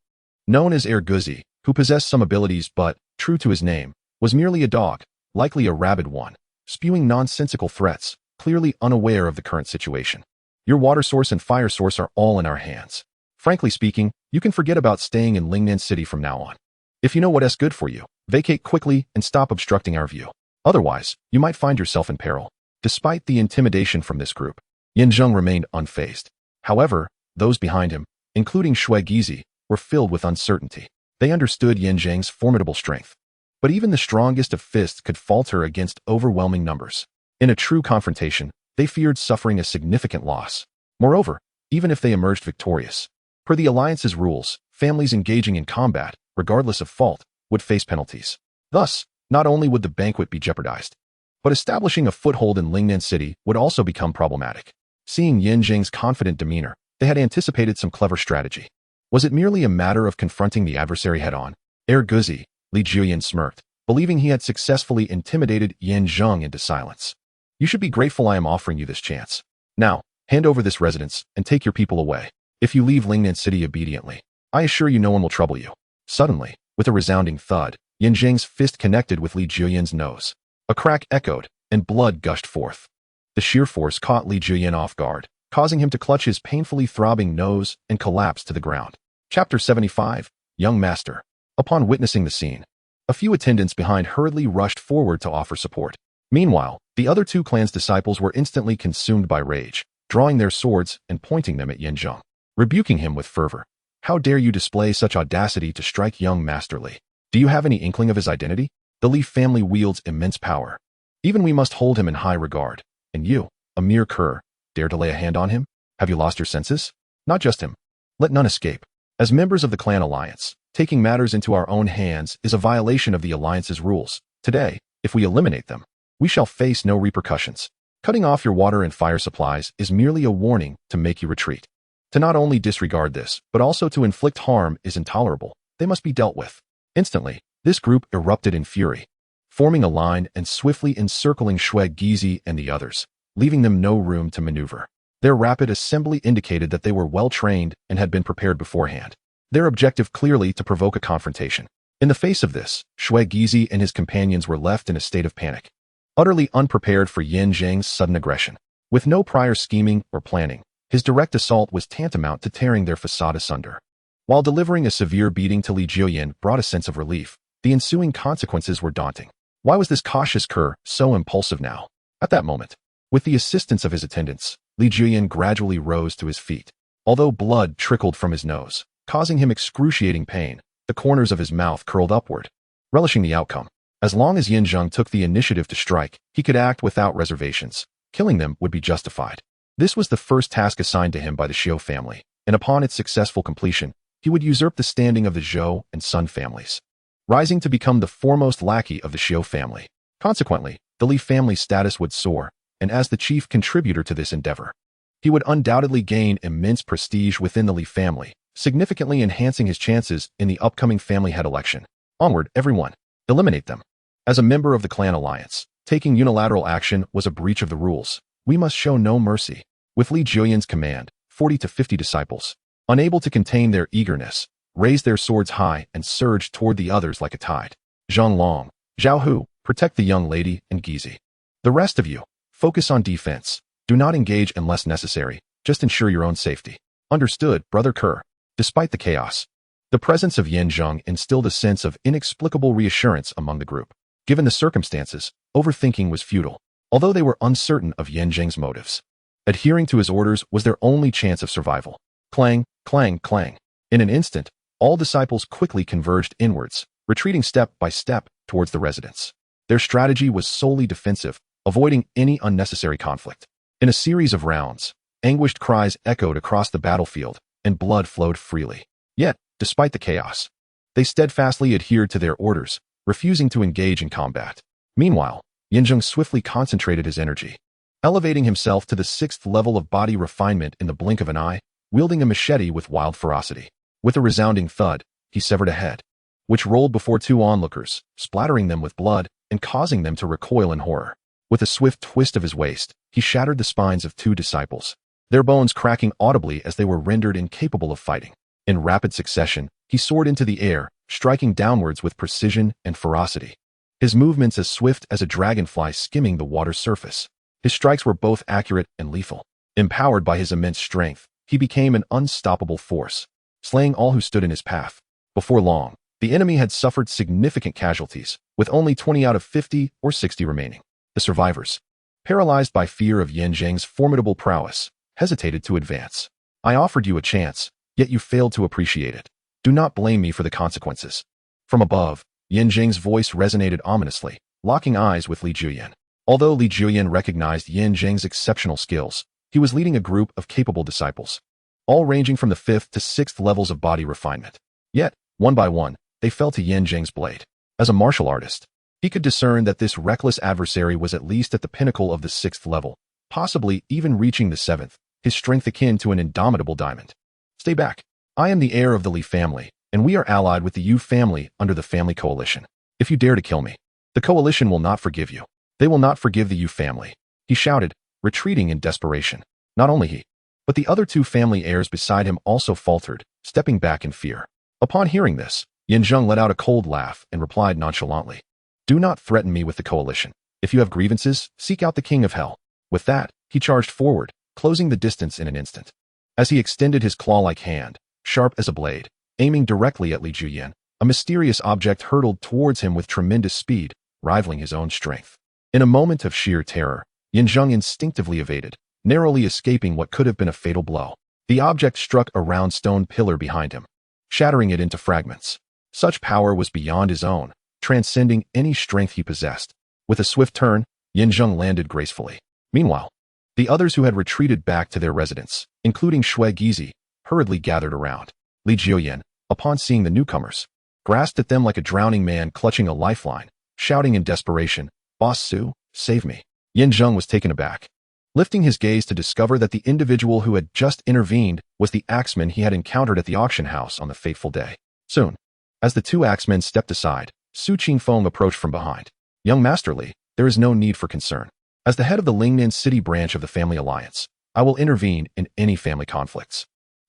Known as Guzi, who possessed some abilities but, true to his name, was merely a dog, likely a rabid one, spewing nonsensical threats, clearly unaware of the current situation. Your water source and fire source are all in our hands. Frankly speaking, you can forget about staying in Lingnan City from now on. If you know what's good for you, vacate quickly and stop obstructing our view. Otherwise, you might find yourself in peril. Despite the intimidation from this group, Yin Zheng remained unfazed. However, those behind him, including Shui Gizi, were filled with uncertainty. They understood Yin Zheng's formidable strength. But even the strongest of fists could falter against overwhelming numbers. In a true confrontation, they feared suffering a significant loss. Moreover, even if they emerged victorious, per the Alliance's rules, families engaging in combat, regardless of fault, would face penalties. Thus, not only would the banquet be jeopardized, but establishing a foothold in Lingnan City would also become problematic. Seeing Yin Zheng's confident demeanor, they had anticipated some clever strategy. Was it merely a matter of confronting the adversary head-on? Guzi, Li Juyan smirked, believing he had successfully intimidated Yin Zheng into silence. You should be grateful I am offering you this chance. Now, hand over this residence and take your people away. If you leave Lingnan City obediently, I assure you no one will trouble you. Suddenly, with a resounding thud, Yin Zheng's fist connected with Li Juyan's nose. A crack echoed, and blood gushed forth. The sheer force caught Li Juyan off guard, causing him to clutch his painfully throbbing nose and collapse to the ground. Chapter 75, Young Master. Upon witnessing the scene, a few attendants behind hurriedly rushed forward to offer support. Meanwhile, the other two clans' disciples were instantly consumed by rage, drawing their swords and pointing them at Yin Zheng, rebuking him with fervor. How dare you display such audacity to strike young Master Li? Do you have any inkling of his identity? The Li family wields immense power. Even we must hold him in high regard. And you, a mere cur, dare to lay a hand on him? Have you lost your senses? Not just him. Let none escape. As members of the clan alliance, taking matters into our own hands is a violation of the alliance's rules. Today, if we eliminate them, we shall face no repercussions. Cutting off your water and fire supplies is merely a warning to make you retreat. To not only disregard this, but also to inflict harm is intolerable. They must be dealt with. Instantly, this group erupted in fury, forming a line and swiftly encircling Shui Gizi and the others, leaving them no room to maneuver. Their rapid assembly indicated that they were well-trained and had been prepared beforehand. Their objective clearly to provoke a confrontation. In the face of this, Shui Gizi and his companions were left in a state of panic, utterly unprepared for Yin Zheng's sudden aggression. With no prior scheming or planning, his direct assault was tantamount to tearing their facade asunder. While delivering a severe beating to Li Juoyan brought a sense of relief, the ensuing consequences were daunting. Why was this cautious cur so impulsive now? At that moment, with the assistance of his attendants, Li Juoyan gradually rose to his feet. Although blood trickled from his nose, causing him excruciating pain, the corners of his mouth curled upward, relishing the outcome. As long as Yin Zheng took the initiative to strike, he could act without reservations. Killing them would be justified. This was the first task assigned to him by the Xiu family, and upon its successful completion, he would usurp the standing of the Zhou and Sun families, rising to become the foremost lackey of the Xiu family. Consequently, the Li family's status would soar, and as the chief contributor to this endeavor, he would undoubtedly gain immense prestige within the Li family, significantly enhancing his chances in the upcoming family head election. Onward, everyone. Eliminate them. As a member of the clan alliance, taking unilateral action was a breach of the rules. We must show no mercy. With Li Juoyan's command, 40 to 50 disciples, unable to contain their eagerness, raised their swords high and surged toward the others like a tide. Zhang Long, Zhao Hu, protect the young lady and Gizi. The rest of you, focus on defense. Do not engage unless necessary. Just ensure your own safety. Understood, Brother Kerr. Despite the chaos, the presence of Yin Zheng instilled a sense of inexplicable reassurance among the group. Given the circumstances, overthinking was futile, although they were uncertain of Yin Zheng's motives. Adhering to his orders was their only chance of survival. Clang, clang, clang. In an instant, all disciples quickly converged inwards, retreating step by step towards the residence. Their strategy was solely defensive, avoiding any unnecessary conflict. In a series of rounds, anguished cries echoed across the battlefield, and blood flowed freely. Yet, despite the chaos, they steadfastly adhered to their orders, refusing to engage in combat. Meanwhile, Yin Zheng swiftly concentrated his energy, elevating himself to the 6th level of body refinement in the blink of an eye, wielding a machete with wild ferocity. With a resounding thud, he severed a head, which rolled before 2 onlookers, splattering them with blood and causing them to recoil in horror. With a swift twist of his waist, he shattered the spines of 2 disciples, their bones cracking audibly as they were rendered incapable of fighting. In rapid succession, he soared into the air, striking downwards with precision and ferocity, his movements as swift as a dragonfly skimming the water's surface. His strikes were both accurate and lethal. Empowered by his immense strength, he became an unstoppable force, slaying all who stood in his path. Before long, the enemy had suffered significant casualties, with only 20 out of 50 or 60 remaining. The survivors, paralyzed by fear of Yin Zheng's formidable prowess, hesitated to advance. I offered you a chance, yet you failed to appreciate it. Do not blame me for the consequences. From above, Yin Zheng's voice resonated ominously, locking eyes with Li Juoyan. Although Li Juoyan recognized Yin Zheng's exceptional skills, he was leading a group of capable disciples, all ranging from the 5th to 6th levels of body refinement. Yet, one by one, they fell to Yin Zheng's blade. As a martial artist, he could discern that this reckless adversary was at least at the pinnacle of the 6th level, possibly even reaching the 7th, his strength akin to an indomitable diamond. Stay back. I am the heir of the Li family, and we are allied with the Yu family under the family coalition. If you dare to kill me, the coalition will not forgive you. They will not forgive the Yu family, he shouted, retreating in desperation. Not only he, but the other 2 family heirs beside him also faltered, stepping back in fear. Upon hearing this, Yin Zheng let out a cold laugh and replied nonchalantly, Do not threaten me with the coalition. If you have grievances, seek out the king of hell. With that, he charged forward, closing the distance in an instant. As he extended his claw-like hand, sharp as a blade, aiming directly at Li Juoyan, a mysterious object hurtled towards him with tremendous speed, rivaling his own strength. In a moment of sheer terror, Yin Zheng instinctively evaded, narrowly escaping what could have been a fatal blow. The object struck a round stone pillar behind him, shattering it into fragments. Such power was beyond his own, transcending any strength he possessed. With a swift turn, Yin Zheng landed gracefully. Meanwhile, the others who had retreated back to their residence, including Shui Gizi, hurriedly gathered around. Li Juoyan, upon seeing the newcomers, grasped at them like a drowning man clutching a lifeline, shouting in desperation, Boss Su, save me. Yin Zheng was taken aback, lifting his gaze to discover that the individual who had just intervened was the axeman he had encountered at the auction house on the fateful day. Soon, as the 2 axemen stepped aside, Su Qingfeng approached from behind. Young Master Li, there is no need for concern. As the head of the Lingnan City branch of the Family Alliance, I will intervene in any family conflicts.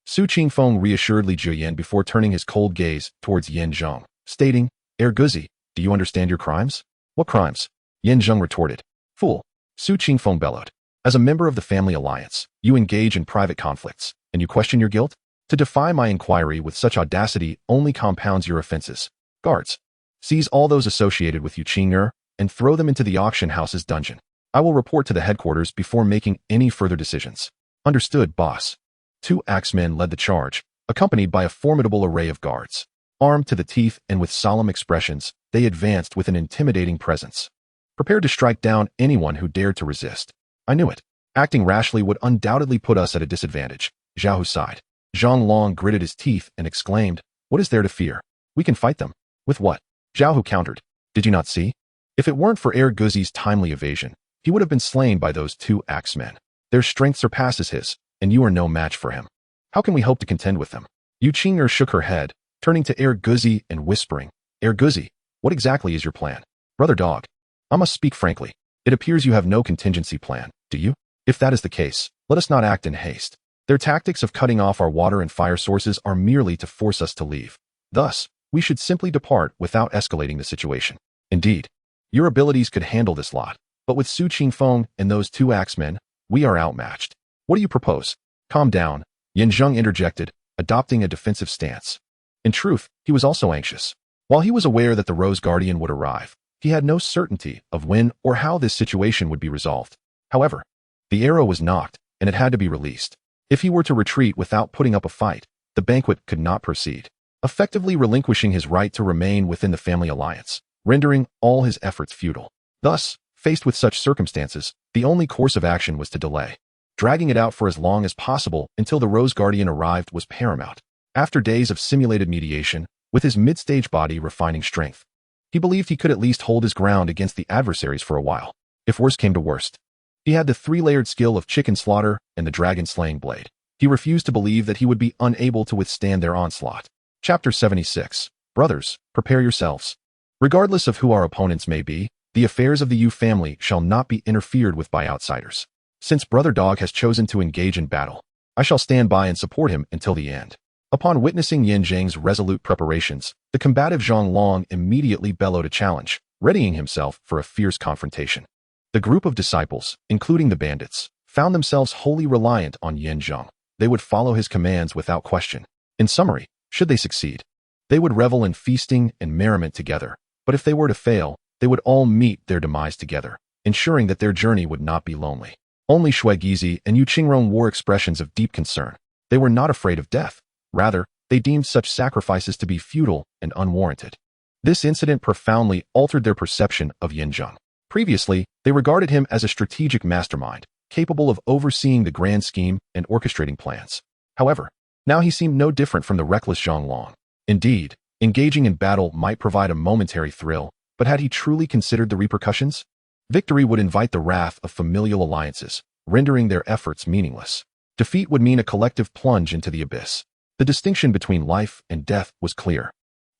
Su Qingfeng reassured Li Juyan before turning his cold gaze towards Yin Zheng, stating, Guzi, do you understand your crimes? What crimes? Yin Zheng retorted. Fool. Su Qingfeng bellowed. As a member of the family alliance, you engage in private conflicts, and you question your guilt? To defy my inquiry with such audacity only compounds your offenses. Guards, seize all those associated with Yu Qing'er and throw them into the auction house's dungeon. I will report to the headquarters before making any further decisions. Understood, boss. 2 axemen led the charge, accompanied by a formidable array of guards. Armed to the teeth and with solemn expressions, they advanced with an intimidating presence, prepared to strike down anyone who dared to resist. I knew it. Acting rashly would undoubtedly put us at a disadvantage, Zhao Hu sighed. Zhang Long gritted his teeth and exclaimed, What is there to fear? We can fight them. With what? Zhao Hu countered. Did you not see? If it weren't for Guzi's timely evasion, he would have been slain by those 2 axemen. Their strength surpasses his, and you are no match for him. How can we hope to contend with them? Yu Qing'er shook her head, turning to Guzi and whispering, Guzi, what exactly is your plan? Brother dog, I must speak frankly. It appears you have no contingency plan, do you? If that is the case, let us not act in haste. Their tactics of cutting off our water and fire sources are merely to force us to leave. Thus, we should simply depart without escalating the situation. Indeed, your abilities could handle this lot, but with Su Qingfeng and those 2 axemen, we are outmatched. What do you propose? Calm down, Yin Zheng interjected, adopting a defensive stance. In truth, he was also anxious. While he was aware that the Rose Guardian would arrive, he had no certainty of when or how this situation would be resolved. However, the arrow was knocked, and it had to be released. If he were to retreat without putting up a fight, the banquet could not proceed, effectively relinquishing his right to remain within the family alliance, rendering all his efforts futile. Thus, faced with such circumstances, the only course of action was to delay. Dragging it out for as long as possible until the Rose Guardian arrived was paramount. After days of simulated mediation, with his mid-stage body refining strength, he believed he could at least hold his ground against the adversaries for a while. If worst came to worst, he had the 3-layered skill of chicken slaughter and the dragon-slaying blade. He refused to believe that he would be unable to withstand their onslaught. Chapter 76. Brothers, prepare yourselves. Regardless of who our opponents may be, the affairs of the Yu family shall not be interfered with by outsiders. Since Brother Dog has chosen to engage in battle, I shall stand by and support him until the end. Upon witnessing Yin Zheng's resolute preparations, the combative Zhang Long immediately bellowed a challenge, readying himself for a fierce confrontation. The group of disciples, including the bandits, found themselves wholly reliant on Yin Zheng. They would follow his commands without question. In summary, should they succeed, they would revel in feasting and merriment together, but if they were to fail, they would all meet their demise together, ensuring that their journey would not be lonely. Only Shuaigizi and Yu Qingrong wore expressions of deep concern. They were not afraid of death. Rather, they deemed such sacrifices to be futile and unwarranted. This incident profoundly altered their perception of Yin Zheng. Previously, they regarded him as a strategic mastermind, capable of overseeing the grand scheme and orchestrating plans. However, now he seemed no different from the reckless Zhang Long. Indeed, engaging in battle might provide a momentary thrill, but had he truly considered the repercussions? Victory would invite the wrath of familial alliances, rendering their efforts meaningless. Defeat would mean a collective plunge into the abyss. The distinction between life and death was clear.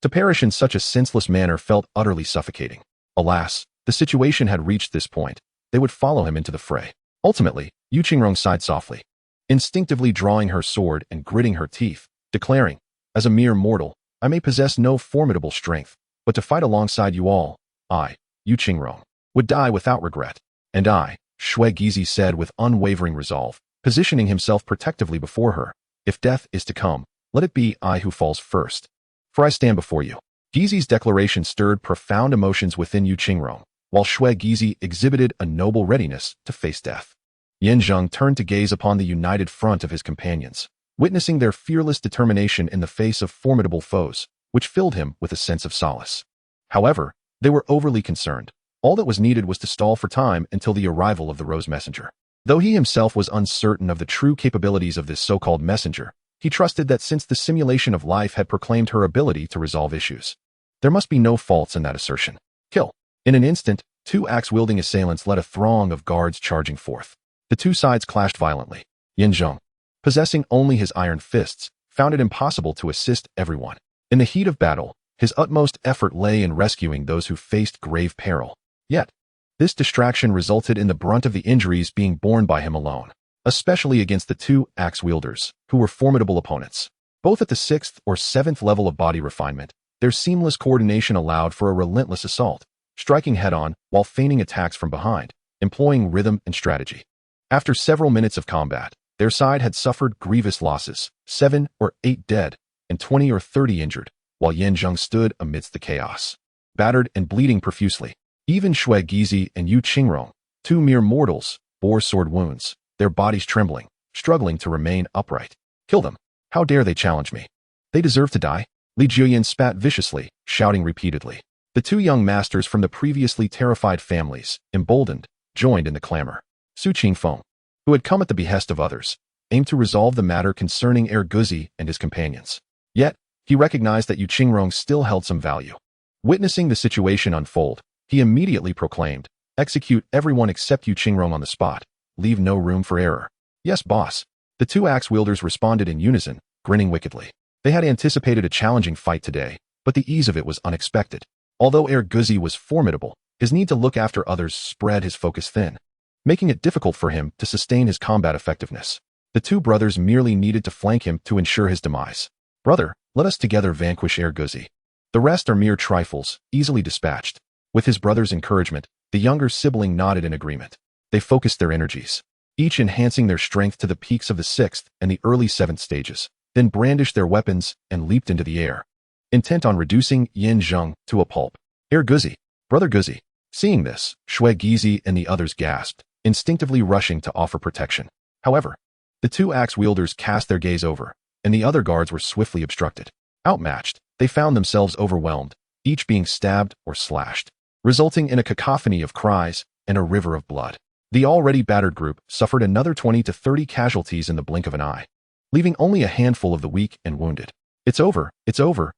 To perish in such a senseless manner felt utterly suffocating. Alas, the situation had reached this point. They would follow him into the fray. Ultimately, Yu Qingrong sighed softly, instinctively drawing her sword and gritting her teeth, declaring, As a mere mortal, I may possess no formidable strength, but to fight alongside you all, I, Yu Qingrong, would die without regret. And I, Shuaigizi said with unwavering resolve, positioning himself protectively before her, if death is to come, let it be I who falls first. For I stand before you. Gizi's declaration stirred profound emotions within Yu Qingrong, while Shuaigizi exhibited a noble readiness to face death. Yin Zheng turned to gaze upon the united front of his companions, witnessing their fearless determination in the face of formidable foes, which filled him with a sense of solace. However, they were overly concerned. All that was needed was to stall for time until the arrival of the Rose Messenger. Though he himself was uncertain of the true capabilities of this so-called messenger, he trusted that since the simulation of life had proclaimed her ability to resolve issues, there must be no faults in that assertion. Kill. In an instant, 2 axe-wielding assailants led a throng of guards charging forth. The 2 sides clashed violently. Yin Zheng, possessing only his iron fists, found it impossible to assist everyone. In the heat of battle, his utmost effort lay in rescuing those who faced grave peril. Yet, this distraction resulted in the brunt of the injuries being borne by him alone. especially against the two axe-wielders, who were formidable opponents. Both at the 6th or 7th level of body refinement, their seamless coordination allowed for a relentless assault, striking head-on while feigning attacks from behind, employing rhythm and strategy. After several minutes of combat, their side had suffered grievous losses, 7 or 8 dead, and 20 or 30 injured, while Zheng stood amidst the chaos, battered and bleeding profusely. Even Shui Gizi and Yu Qingrong, two mere mortals, bore sword wounds, their bodies trembling, struggling to remain upright. Kill them. How dare they challenge me? They deserve to die. Li Jiuyan spat viciously, shouting repeatedly. The two young masters from the previously terrified families, emboldened, joined in the clamor. Su Qingfeng, who had come at the behest of others, aimed to resolve the matter concerning Guzi and his companions. Yet, he recognized that Yu Qingrong still held some value. Witnessing the situation unfold, he immediately proclaimed, "Execute everyone except Yu Qingrong on the spot. Leave no room for error." "Yes, boss." The two axe-wielders responded in unison, grinning wickedly. They had anticipated a challenging fight today, but the ease of it was unexpected. Although Guzi was formidable, his need to look after others spread his focus thin, making it difficult for him to sustain his combat effectiveness. The two brothers merely needed to flank him to ensure his demise. "Brother, let us together vanquish Guzi. The rest are mere trifles, easily dispatched." With his brother's encouragement, the younger sibling nodded in agreement. They focused their energies, each enhancing their strength to the peaks of the 6th and the early 7th stages, then brandished their weapons and leaped into the air, intent on reducing Zheng to a pulp. Guzi, Brother Guzi." Seeing this, Shui Gizi and the others gasped, instinctively rushing to offer protection. However, the two axe-wielders cast their gaze over, and the other guards were swiftly obstructed. Outmatched, they found themselves overwhelmed, each being stabbed or slashed, resulting in a cacophony of cries and a river of blood. The already battered group suffered another 20 to 30 casualties in the blink of an eye, leaving only a handful of the weak and wounded. It's over,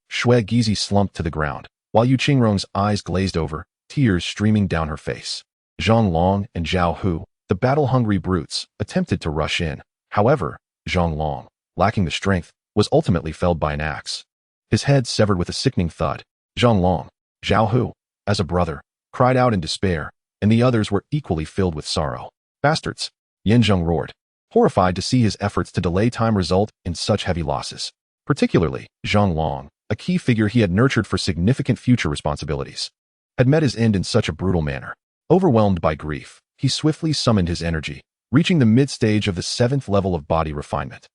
Shui Gizi slumped to the ground, while Yu Qingrong's eyes glazed over, tears streaming down her face. Zhang Long and Zhao Hu, the battle-hungry brutes, attempted to rush in. However, Zhang Long, lacking the strength, was ultimately felled by an axe, his head severed with a sickening thud. Zhang Long, Zhao Hu, as a brother, cried out in despair, and the others were equally filled with sorrow. "Bastards!" Zheng roared, horrified to see his efforts to delay time result in such heavy losses. Particularly, Zhang Long, a key figure he had nurtured for significant future responsibilities, had met his end in such a brutal manner. Overwhelmed by grief, he swiftly summoned his energy, reaching the mid-stage of the 7th level of body refinement,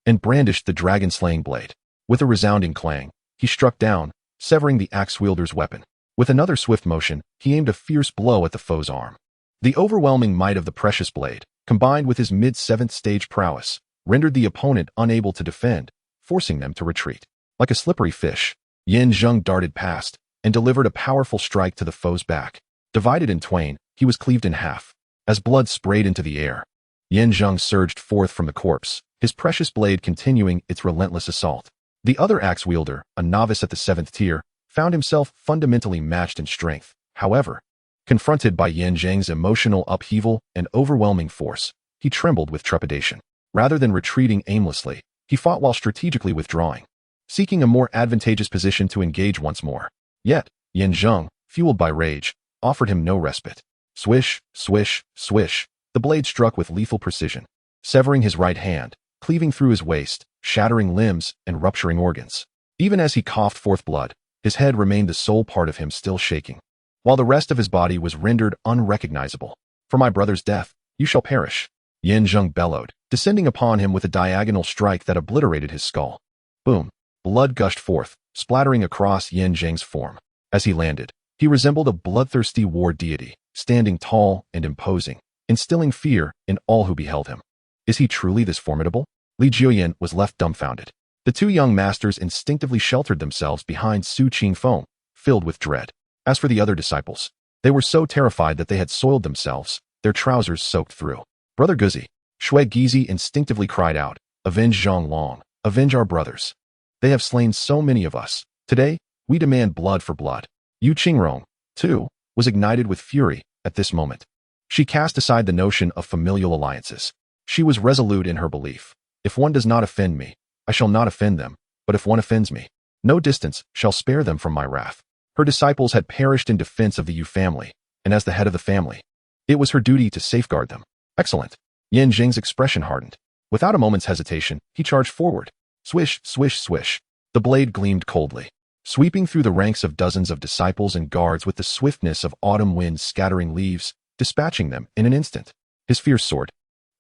and brandished the dragon-slaying blade. With a resounding clang, he struck down, severing the axe-wielder's weapon. With another swift motion, he aimed a fierce blow at the foe's arm. The overwhelming might of the precious blade, combined with his mid-7th stage prowess, rendered the opponent unable to defend, forcing them to retreat. Like a slippery fish, Zheng darted past and delivered a powerful strike to the foe's back. Divided in twain, he was cleaved in half. As blood sprayed into the air, Zheng surged forth from the corpse, his precious blade continuing its relentless assault. The other axe-wielder, a novice at the 7th tier, found himself fundamentally matched in strength. However, confronted by Zheng's emotional upheaval and overwhelming force, he trembled with trepidation. Rather than retreating aimlessly, he fought while strategically withdrawing, seeking a more advantageous position to engage once more. Yet, Zheng, fueled by rage, offered him no respite. Swish, swish, swish, the blade struck with lethal precision, severing his right hand, cleaving through his waist, shattering limbs, and rupturing organs. Even as he coughed forth blood, his head remained the sole part of him still shaking, while the rest of his body was rendered unrecognizable. "For my brother's death, you shall perish," Zheng bellowed, descending upon him with a diagonal strike that obliterated his skull. Boom! Blood gushed forth, splattering across Zheng's form. As he landed, he resembled a bloodthirsty war deity, standing tall and imposing, instilling fear in all who beheld him. Is he truly this formidable? Li Jiuyan was left dumbfounded. The two young masters instinctively sheltered themselves behind Su Qingfeng, filled with dread. As for the other disciples, they were so terrified that they had soiled themselves, their trousers soaked through. "Brother Guzi," Shui Gizi instinctively cried out, "avenge Zhang Long, avenge our brothers. They have slain so many of us. Today, we demand blood for blood." Yu Qingrong, too, was ignited with fury at this moment. She cast aside the notion of familial alliances. She was resolute in her belief. "If one does not offend me, I shall not offend them, but if one offends me, no distance shall spare them from my wrath." Her disciples had perished in defense of the Yu family, and as the head of the family, it was her duty to safeguard them. "Excellent." Zheng's expression hardened. Without a moment's hesitation, he charged forward. Swish, swish, swish. The blade gleamed coldly, sweeping through the ranks of dozens of disciples and guards with the swiftness of autumn winds scattering leaves, dispatching them in an instant. His fierce sword,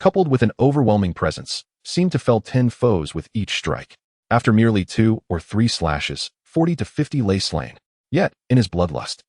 coupled with an overwhelming presence, seemed to fell 10 foes with each strike. After merely 2 or 3 slashes, 40 to 50 lay slain. Yet, in his bloodlust,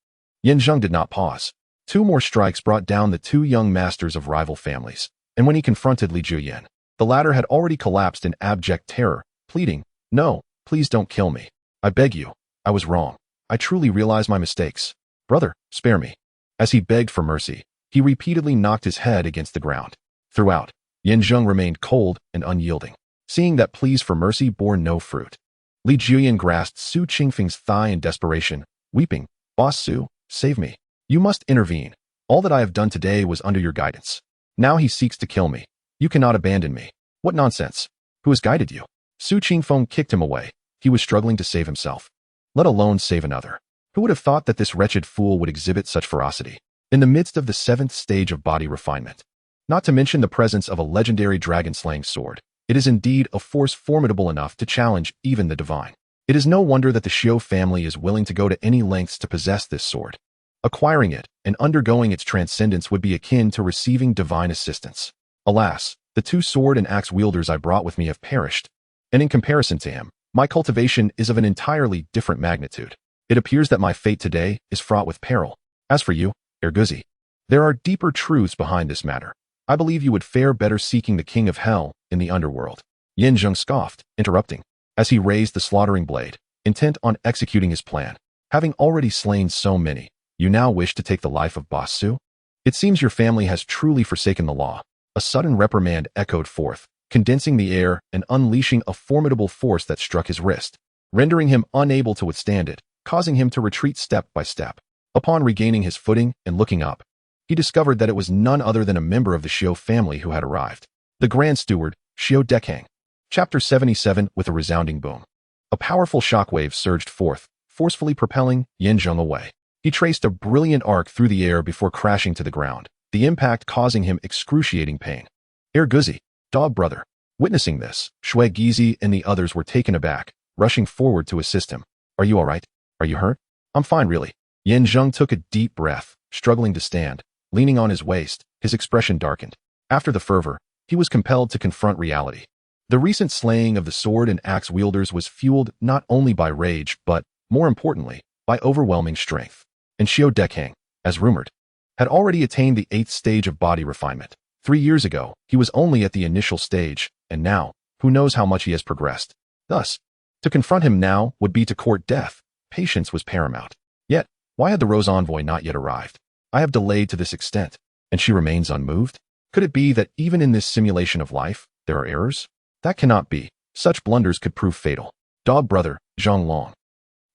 Zheng did not pause. 2 more strikes brought down the 2 young masters of rival families, and when he confronted Li Juyan, the latter had already collapsed in abject terror, pleading, "No, please don't kill me. I beg you. I was wrong. I truly realize my mistakes. Brother, spare me." As he begged for mercy, he repeatedly knocked his head against the ground. Throughout, Zheng remained cold and unyielding. Seeing that pleas for mercy bore no fruit, Li Juyan grasped Su Qingfeng's thigh in desperation, weeping, "Boss Su, save me. You must intervene. All that I have done today was under your guidance. Now he seeks to kill me. You cannot abandon me. What nonsense. Who has guided you?" Su Qingfeng kicked him away. He was struggling to save himself, let alone save another. Who would have thought that this wretched fool would exhibit such ferocity in the midst of the 7th stage of body refinement? Not to mention the presence of a legendary dragon-slaying sword. It is indeed a force formidable enough to challenge even the divine. It is no wonder that the Xiu family is willing to go to any lengths to possess this sword. Acquiring it and undergoing its transcendence would be akin to receiving divine assistance. Alas, the 2 sword and axe wielders I brought with me have perished, and in comparison to him, my cultivation is of an entirely different magnitude. It appears that my fate today is fraught with peril. As for you, Erguzi, there are deeper truths behind this matter. I believe you would fare better seeking the king of hell in the underworld." Zheng scoffed, interrupting, as he raised the slaughtering blade, intent on executing his plan. "Having already slain so many, you now wish to take the life of Boss Su? It seems your family has truly forsaken the law." A sudden reprimand echoed forth, condensing the air and unleashing a formidable force that struck his wrist, rendering him unable to withstand it, causing him to retreat step by step. Upon regaining his footing and looking up, he discovered that it was none other than a member of the Xiu family who had arrived. The Grand Steward, Xiu Dekang. Chapter 77. With a resounding boom, a powerful shockwave surged forth, forcefully propelling Zheng away. He traced a brilliant arc through the air before crashing to the ground, the impact causing him excruciating pain. Erguzi, dog brother. Witnessing this, Shui Gizi and the others were taken aback, rushing forward to assist him. "Are you all right? Are you hurt?" "I'm fine, really." Zheng took a deep breath, struggling to stand. Leaning on his waist, his expression darkened. After the fervor, he was compelled to confront reality. The recent slaying of the sword and axe wielders was fueled not only by rage, but, more importantly, by overwhelming strength. And Xiu Dekang, as rumored, had already attained the 8th stage of body refinement. 3 years ago, he was only at the initial stage, and now, who knows how much he has progressed. Thus, to confront him now would be to court death. Patience was paramount. Yet, why had the Rose Envoy not yet arrived? I have delayed to this extent, and she remains unmoved? Could it be that even in this simulation of life, there are errors? That cannot be. Such blunders could prove fatal. Dog brother, Zhang Long.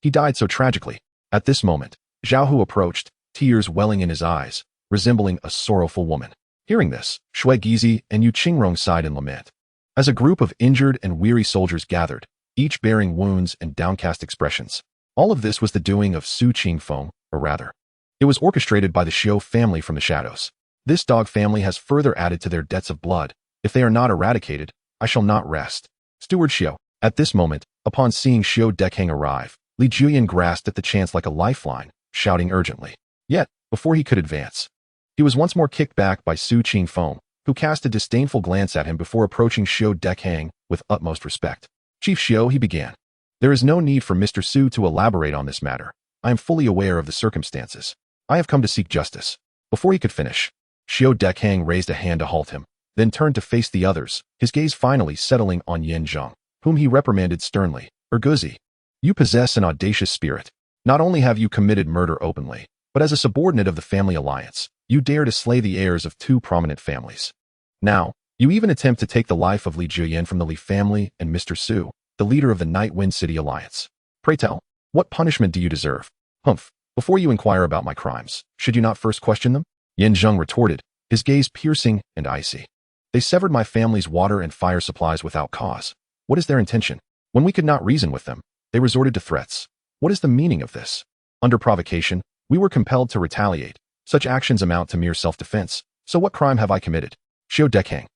He died so tragically. At this moment, Zhao Hu approached, tears welling in his eyes, resembling a sorrowful woman. Hearing this, Shui Gizi and Yu Qingrong sighed in lament. As a group of injured and weary soldiers gathered, each bearing wounds and downcast expressions, all of this was the doing of Su Qingfeng, or rather, it was orchestrated by the Xiu family from the shadows. This dog family has further added to their debts of blood. If they are not eradicated, I shall not rest. Steward Xiu. At this moment, upon seeing Xiu Dekang arrive, Li Juyan grasped at the chance like a lifeline, shouting urgently. Yet, before he could advance, he was once more kicked back by Su Qingfeng, who cast a disdainful glance at him before approaching Xiu Dekang with utmost respect. "Chief Xiu," he began, "there is no need for Mr. Su to elaborate on this matter. I am fully aware of the circumstances. I have come to seek justice." Before he could finish, Xiu Dekang raised a hand to halt him, then turned to face the others, his gaze finally settling on Zheng, whom he reprimanded sternly. "Erguzi, you possess an audacious spirit. Not only have you committed murder openly, but as a subordinate of the family alliance, you dare to slay the heirs of 2 prominent families. Now, you even attempt to take the life of Li Juyan from the Li family and Mr. Su, the leader of the Night Wind City Alliance. Pray tell, what punishment do you deserve?" "Humph, before you inquire about my crimes, should you not first question them?" Zheng retorted, his gaze piercing and icy. "They severed my family's water and fire supplies without cause. What is their intention? When we could not reason with them, they resorted to threats. What is the meaning of this? Under provocation, we were compelled to retaliate. Such actions amount to mere self-defense. So what crime have I committed?" Xiu Dekang,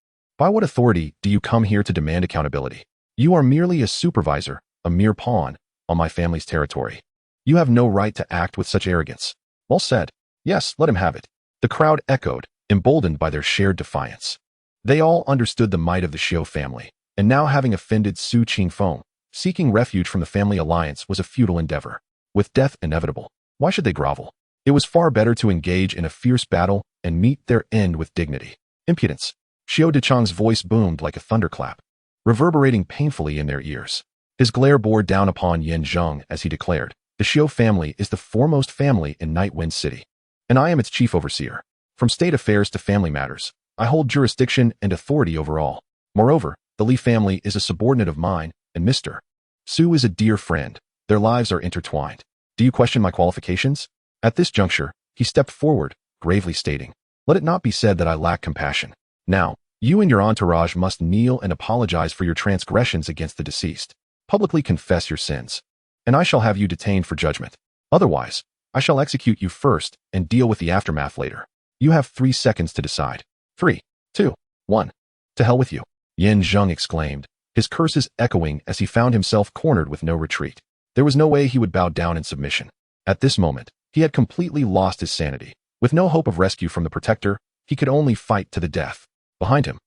By what authority do you come here to demand accountability? You are merely a supervisor, a mere pawn, on my family's territory. You have no right to act with such arrogance. Well said. Yes, let him have it. The crowd echoed, emboldened by their shared defiance. They all understood the might of the Xiao family, and now having offended Su Qingfeng, seeking refuge from the family alliance was a futile endeavor. With death inevitable, why should they grovel? It was far better to engage in a fierce battle and meet their end with dignity. Impudence. Xiao Dechang's voice boomed like a thunderclap, reverberating painfully in their ears. His glare bore down upon Yin Zheng as he declared, the Xiao family is the foremost family in Nightwind City, and I am its chief overseer. From state affairs to family matters, I hold jurisdiction and authority over all. Moreover, the Li family is a subordinate of mine, and Mr. Su is a dear friend. Their lives are intertwined. Do you question my qualifications? At this juncture, he stepped forward, gravely stating, let it not be said that I lack compassion. Now, you and your entourage must kneel and apologize for your transgressions against the deceased. Publicly confess your sins, and I shall have you detained for judgment. Otherwise, I shall execute you first and deal with the aftermath later. You have 3 seconds to decide. 3, 2, 1. To hell with you, Yin Zheng exclaimed, his curses echoing as he found himself cornered with no retreat. There was no way he would bow down in submission. At this moment, he had completely lost his sanity. With no hope of rescue from the protector, he could only fight to the death. Behind him,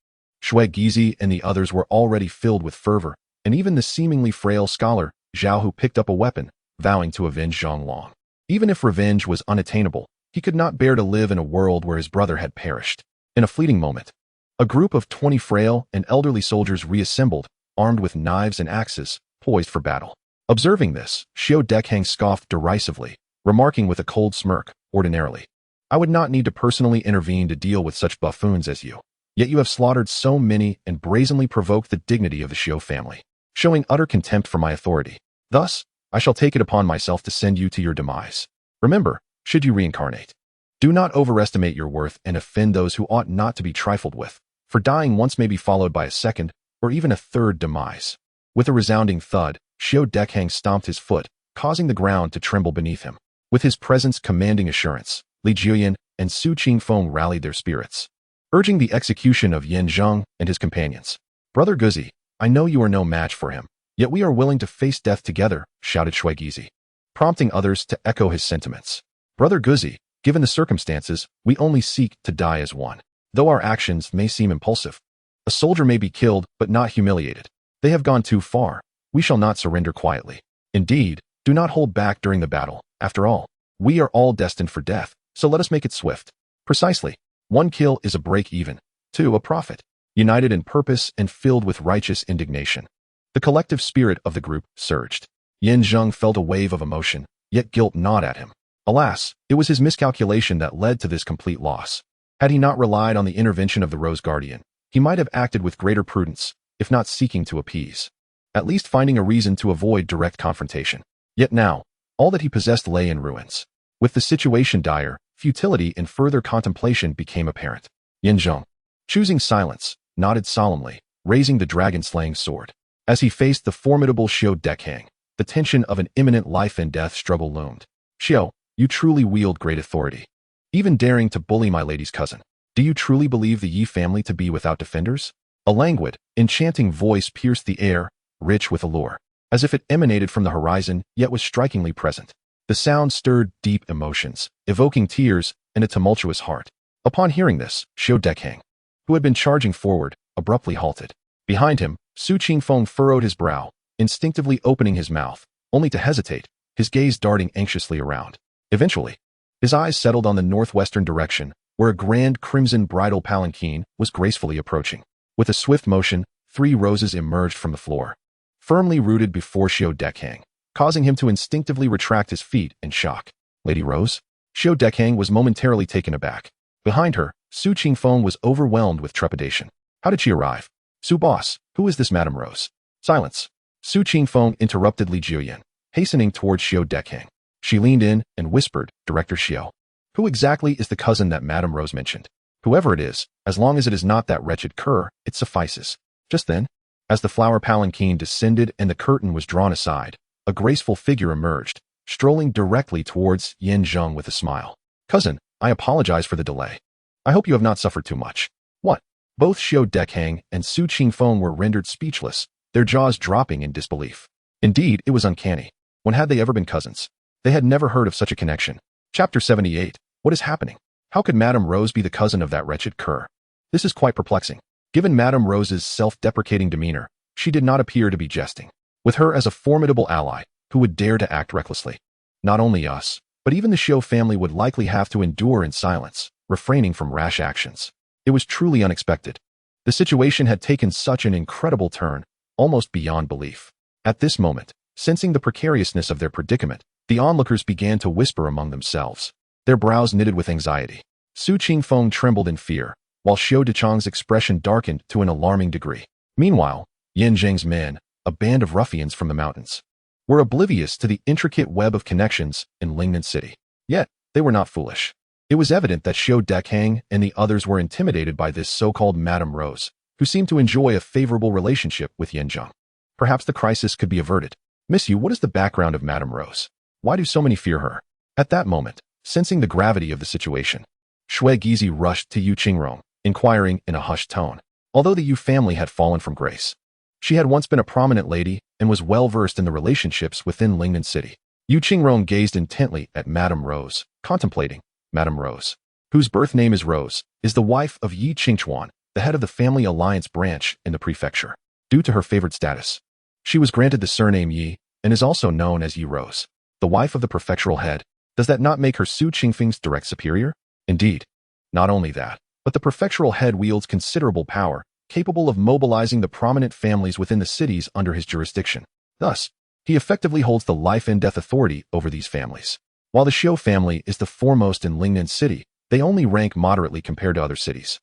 Shui Gizi and the others were already filled with fervor, and even the seemingly frail scholar, Zhao, who picked up a weapon, vowing to avenge Zhang Long. Even if revenge was unattainable, he could not bear to live in a world where his brother had perished. In a fleeting moment, a group of 20 frail and elderly soldiers reassembled, armed with knives and axes, poised for battle. Observing this, Xiao Dekhang scoffed derisively, remarking with a cold smirk, ordinarily, I would not need to personally intervene to deal with such buffoons as you. Yet you have slaughtered so many and brazenly provoked the dignity of the Xiao family, showing utter contempt for my authority. Thus, I shall take it upon myself to send you to your demise. Remember, should you reincarnate, do not overestimate your worth and offend those who ought not to be trifled with, for dying once may be followed by a second or even a third demise. With a resounding thud, Xiao Dekhang stomped his foot, causing the ground to tremble beneath him. With his presence commanding assurance, Li Jiuyan and Su Qingfeng rallied their spirits, urging the execution of Yin Zheng and his companions. Brother Guzi, I know you are no match for him, yet we are willing to face death together, shouted Shui Gizi, prompting others to echo his sentiments. Brother Guzi, given the circumstances, we only seek to die as one. Though our actions may seem impulsive, a soldier may be killed but not humiliated. They have gone too far. We shall not surrender quietly. Indeed, do not hold back during the battle. After all, we are all destined for death, so let us make it swift. Precisely. 1 kill is a break even. 2, a profit. United in purpose and filled with righteous indignation, the collective spirit of the group surged. Yin Zheng felt a wave of emotion, yet guilt gnawed at him. Alas, it was his miscalculation that led to this complete loss. Had he not relied on the intervention of the Rose Guardian, he might have acted with greater prudence, if not seeking to appease, at least finding a reason to avoid direct confrontation. Yet now, all that he possessed lay in ruins. With the situation dire, futility and further contemplation became apparent. Yin Zheng, choosing silence, nodded solemnly, raising the dragon-slaying sword. As he faced the formidable Xiao Dekhang, the tension of an imminent life and death struggle loomed. Xiao, you truly wield great authority, even daring to bully my lady's cousin. Do you truly believe the Yi family to be without defenders? A languid, enchanting voice pierced the air, rich with allure, as if it emanated from the horizon yet was strikingly present. The sound stirred deep emotions, evoking tears and a tumultuous heart. Upon hearing this, Xiao Dekhang, who had been charging forward, abruptly halted. Behind him, Su Qingfeng furrowed his brow, instinctively opening his mouth, only to hesitate, his gaze darting anxiously around. Eventually, his eyes settled on the northwestern direction, where a grand crimson bridal palanquin was gracefully approaching. With a swift motion, 3 roses emerged from the floor, firmly rooted before Xiao Dekhang, causing him to instinctively retract his feet in shock. Lady Rose? Xiao Dekhang was momentarily taken aback. Behind her, Su Qingfeng was overwhelmed with trepidation. How did she arrive? Su boss, who is this Madame Rose? Silence. Su Qingfeng interrupted Li Jiuyan, hastening towards Xiao Dekhang. She leaned in and whispered, Director Xiao, who exactly is the cousin that Madame Rose mentioned? Whoever it is, as long as it is not that wretched cur, it suffices. Just then, as the flower palanquin descended and the curtain was drawn aside, a graceful figure emerged, strolling directly towards Yin Zheng with a smile. Cousin, I apologize for the delay. I hope you have not suffered too much. What? Both Xiao Dekhang and Su Qingfeng were rendered speechless, their jaws dropping in disbelief. Indeed, it was uncanny. When had they ever been cousins? They had never heard of such a connection. Chapter 78. What is happening? How could Madame Rose be the cousin of that wretched cur? This is quite perplexing. Given Madame Rose's self-deprecating demeanor, she did not appear to be jesting. With her as a formidable ally, who would dare to act recklessly? Not only us, but even the Xiao family would likely have to endure in silence, refraining from rash actions. It was truly unexpected. The situation had taken such an incredible turn, almost beyond belief. At this moment, sensing the precariousness of their predicament, the onlookers began to whisper among themselves, their brows knitted with anxiety. Su Qingfeng trembled in fear, while Xiao Dechang's expression darkened to an alarming degree. Meanwhile, Yan Zheng's men, a band of ruffians from the mountains, were oblivious to the intricate web of connections in Lingnan City. Yet, they were not foolish. It was evident that Xiao Dekhang and the others were intimidated by this so-called Madame Rose, who seemed to enjoy a favorable relationship with Yan Zheng. Perhaps the crisis could be averted. Miss Yu, what is the background of Madame Rose? Why do so many fear her? At that moment, sensing the gravity of the situation, Shui Gizi rushed to Yu Qingrong, inquiring in a hushed tone. Although the Yu family had fallen from grace, she had once been a prominent lady and was well versed in the relationships within Lingnan City. Yu Qingrong gazed intently at Madame Rose, contemplating. Madame Rose, whose birth name is Rose, is the wife of Yi Qingchuan, the head of the family alliance branch in the prefecture. Due to her favored status, she was granted the surname Yi and is also known as Yi Rose, the wife of the prefectural head. Does that not make her Su Qingfeng's direct superior? Indeed. Not only that, but the prefectural head wields considerable power, capable of mobilizing the prominent families within the cities under his jurisdiction. Thus, he effectively holds the life and death authority over these families. While the Xiao family is the foremost in Lingnan City, they only rank moderately compared to other cities.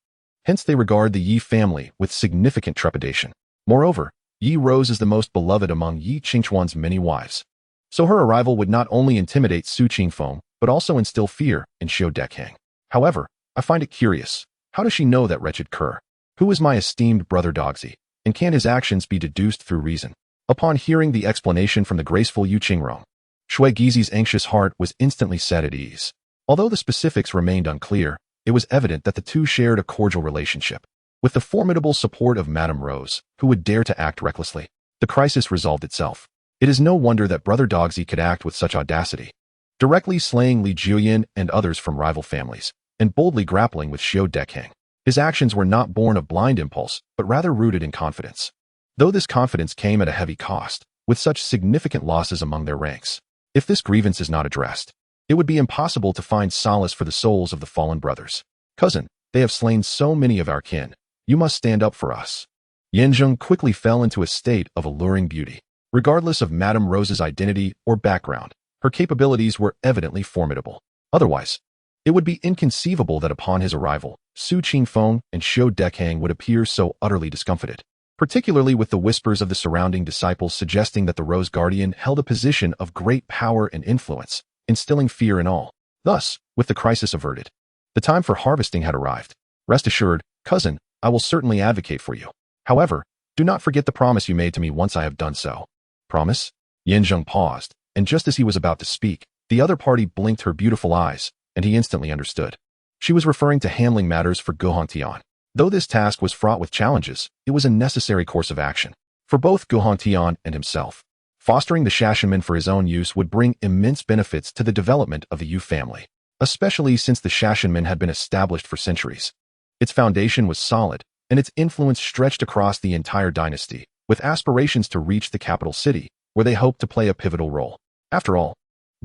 Hence they regard the Yi family with significant trepidation. Moreover, Yi Rose is the most beloved among Yi Qingchuan's many wives. So her arrival would not only intimidate Su Qingfeng, but also instill fear in Xiao Dekhang. However, I find it curious. How does she know that wretched cur? Who is my esteemed brother Dogsy, and can his actions be deduced through reason? Upon hearing the explanation from the graceful Yu Qingrong, Shui Gizi's anxious heart was instantly set at ease. Although the specifics remained unclear, it was evident that the two shared a cordial relationship. With the formidable support of Madame Rose, who would dare to act recklessly, the crisis resolved itself. It is no wonder that Brother Dogsy could act with such audacity, directly slaying Li Juyin and others from rival families, and boldly grappling with Xiao Dekhang. His actions were not born of blind impulse, but rather rooted in confidence. Though this confidence came at a heavy cost, with such significant losses among their ranks. If this grievance is not addressed, it would be impossible to find solace for the souls of the fallen brothers. Cousin, they have slain so many of our kin. You must stand up for us. Yan Zheng quickly fell into a state of alluring beauty. Regardless of Madame Rose's identity or background, her capabilities were evidently formidable. Otherwise, it would be inconceivable that upon his arrival, Su Qingfeng and Xiao Dekhang would appear so utterly discomfited, particularly with the whispers of the surrounding disciples suggesting that the Rose Guardian held a position of great power and influence, instilling fear in all. Thus, with the crisis averted, the time for harvesting had arrived. Rest assured, cousin, I will certainly advocate for you. However, do not forget the promise you made to me once I have done so. Promise? Yan Zheng paused, and just as he was about to speak, the other party blinked her beautiful eyes, and he instantly understood. She was referring to handling matters for Guhan Tian. Though this task was fraught with challenges, it was a necessary course of action for both Guhan Tian and himself. Fostering the Shashanmen for his own use would bring immense benefits to the development of the Yu family, especially since the Shashanmen had been established for centuries. Its foundation was solid, and its influence stretched across the entire dynasty, with aspirations to reach the capital city, where they hoped to play a pivotal role. After all,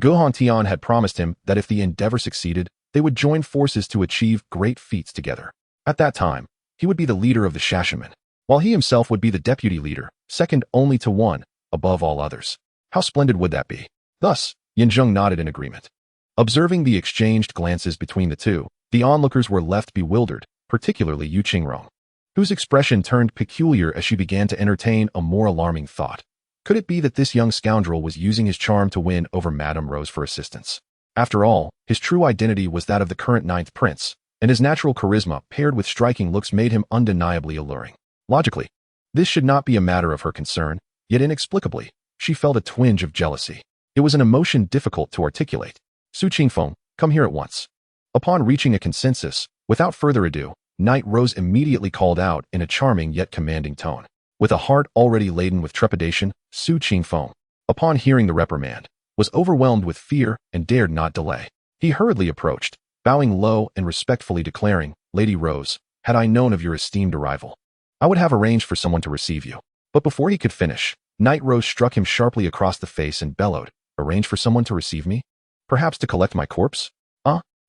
Guhan Tian had promised him that if the endeavor succeeded, they would join forces to achieve great feats together. At that time, he would be the leader of the Shashanmen, while he himself would be the deputy leader, second only to one, above all others. How splendid would that be? Thus, Yan Zheng nodded in agreement. Observing the exchanged glances between the two, the onlookers were left bewildered, particularly Yu Qingrong, whose expression turned peculiar as she began to entertain a more alarming thought. Could it be that this young scoundrel was using his charm to win over Madame Rose for assistance? After all, his true identity was that of the current ninth prince, and his natural charisma paired with striking looks made him undeniably alluring. Logically, this should not be a matter of her concern, yet inexplicably, she felt a twinge of jealousy. It was an emotion difficult to articulate. Su Qingfeng, come here at once. Upon reaching a consensus, without further ado, Knight Rose immediately called out in a charming yet commanding tone. With a heart already laden with trepidation, Su Qingfeng, upon hearing the reprimand, was overwhelmed with fear and dared not delay. He hurriedly approached, bowing low and respectfully declaring, "Lady Rose, had I known of your esteemed arrival, I would have arranged for someone to receive you." But before he could finish, Knight Rose struck him sharply across the face and bellowed, "Arrange for someone to receive me? Perhaps to collect my corpse?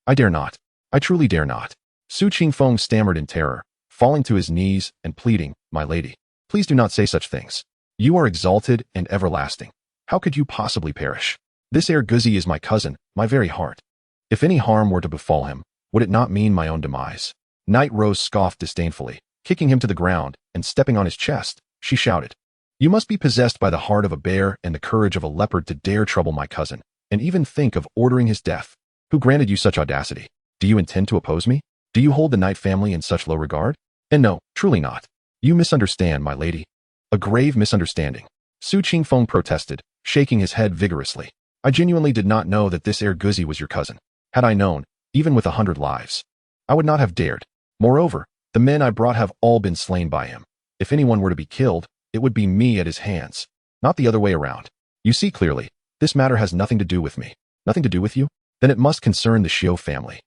I dare not. I truly dare not." Su Qingfeng stammered in terror, falling to his knees and pleading, "My lady, please do not say such things. You are exalted and everlasting. How could you possibly perish? This heir Guzi is my cousin, my very heart. If any harm were to befall him, would it not mean my own demise?" Knight Rose scoffed disdainfully, kicking him to the ground, and stepping on his chest, she shouted, "You must be possessed by the heart of a bear and the courage of a leopard to dare trouble my cousin, and even think of ordering his death. Who granted you such audacity? Do you intend to oppose me? Do you hold the Knight family in such low regard? And no, truly not. You misunderstand, my lady. A grave misunderstanding." Su Qingfeng protested, shaking his head vigorously. "I genuinely did not know that this heir Guzi was your cousin. Had I known, even with 100 lives, I would not have dared. Moreover, the men I brought have all been slain by him. If anyone were to be killed, it would be me at his hands, not the other way around. You see clearly, this matter has nothing to do with me." "Nothing to do with you? Then it must concern the Xiao family."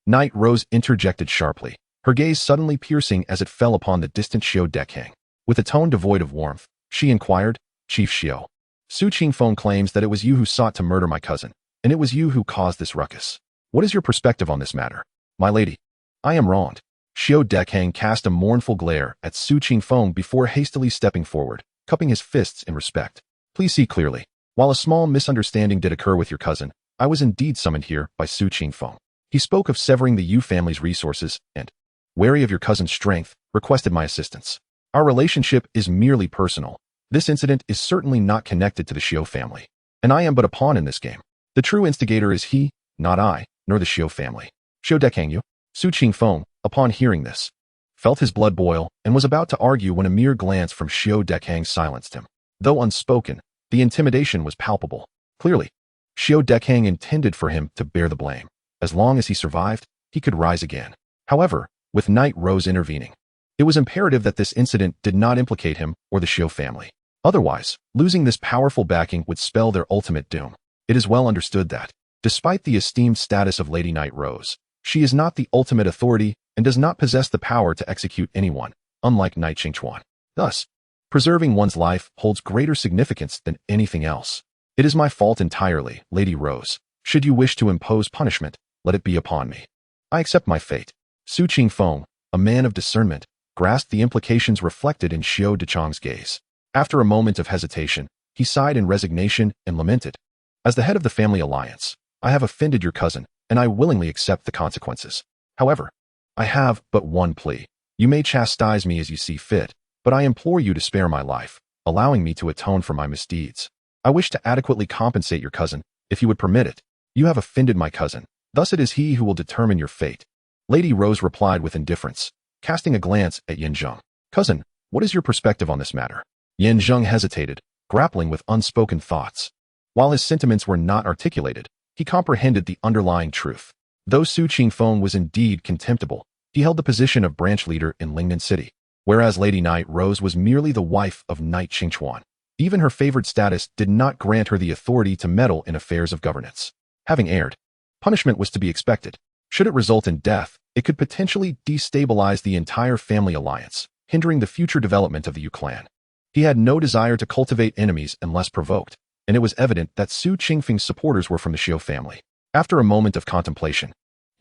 Knight Rose interjected sharply, her gaze suddenly piercing as it fell upon the distant Xiao Zheng. With a tone devoid of warmth, she inquired, "Chief Xiao, Su Qingfeng claims that it was you who sought to murder my cousin, and it was you who caused this ruckus. What is your perspective on this matter?" "My lady, I am wronged." Xiao Zheng cast a mournful glare at Su Qingfeng before hastily stepping forward, cupping his fists in respect. "Please see clearly. While a small misunderstanding did occur with your cousin, I was indeed summoned here by Su Qingfeng. He spoke of severing the Yu family's resources and, wary of your cousin's strength, requested my assistance. Our relationship is merely personal. This incident is certainly not connected to the Xiao family, and I am but a pawn in this game. The true instigator is he, not I, nor the Xiao family." "Xiao Zheng you?" Su Qingfeng, upon hearing this, felt his blood boil and was about to argue when a mere glance from Xiao Zheng silenced him. Though unspoken, the intimidation was palpable. Clearly, Xiao Zheng intended for him to bear the blame. As long as he survived, he could rise again. However, with Knight Rose intervening, it was imperative that this incident did not implicate him or the Xiao family. Otherwise, losing this powerful backing would spell their ultimate doom. It is well understood that, despite the esteemed status of Lady Knight Rose, she is not the ultimate authority and does not possess the power to execute anyone, unlike Knight Qingchuan. Thus, preserving one's life holds greater significance than anything else. "It is my fault entirely, Lady Rose. Should you wish to impose punishment, let it be upon me. I accept my fate." Su Qingfeng, a man of discernment, grasped the implications reflected in Xiao Zheng's gaze. After a moment of hesitation, he sighed in resignation and lamented, "As the head of the family alliance, I have offended your cousin, and I willingly accept the consequences. However, I have but one plea. You may chastise me as you see fit, but I implore you to spare my life, allowing me to atone for my misdeeds. I wish to adequately compensate your cousin, if you would permit it. You have offended my cousin, thus it is he who will determine your fate." Lady Rose replied with indifference, casting a glance at Zheng. "Cousin, what is your perspective on this matter?" Zheng hesitated, grappling with unspoken thoughts. While his sentiments were not articulated, he comprehended the underlying truth. Though Su Qingfeng was indeed contemptible, he held the position of branch leader in Lingnan City, whereas Lady Knight Rose was merely the wife of Knight Qingchuan. Even her favored status did not grant her the authority to meddle in affairs of governance. Having erred, punishment was to be expected. Should it result in death, it could potentially destabilize the entire family alliance, hindering the future development of the Yu clan. He had no desire to cultivate enemies unless provoked, and it was evident that Su Qingfeng's supporters were from the Xiao family. After a moment of contemplation,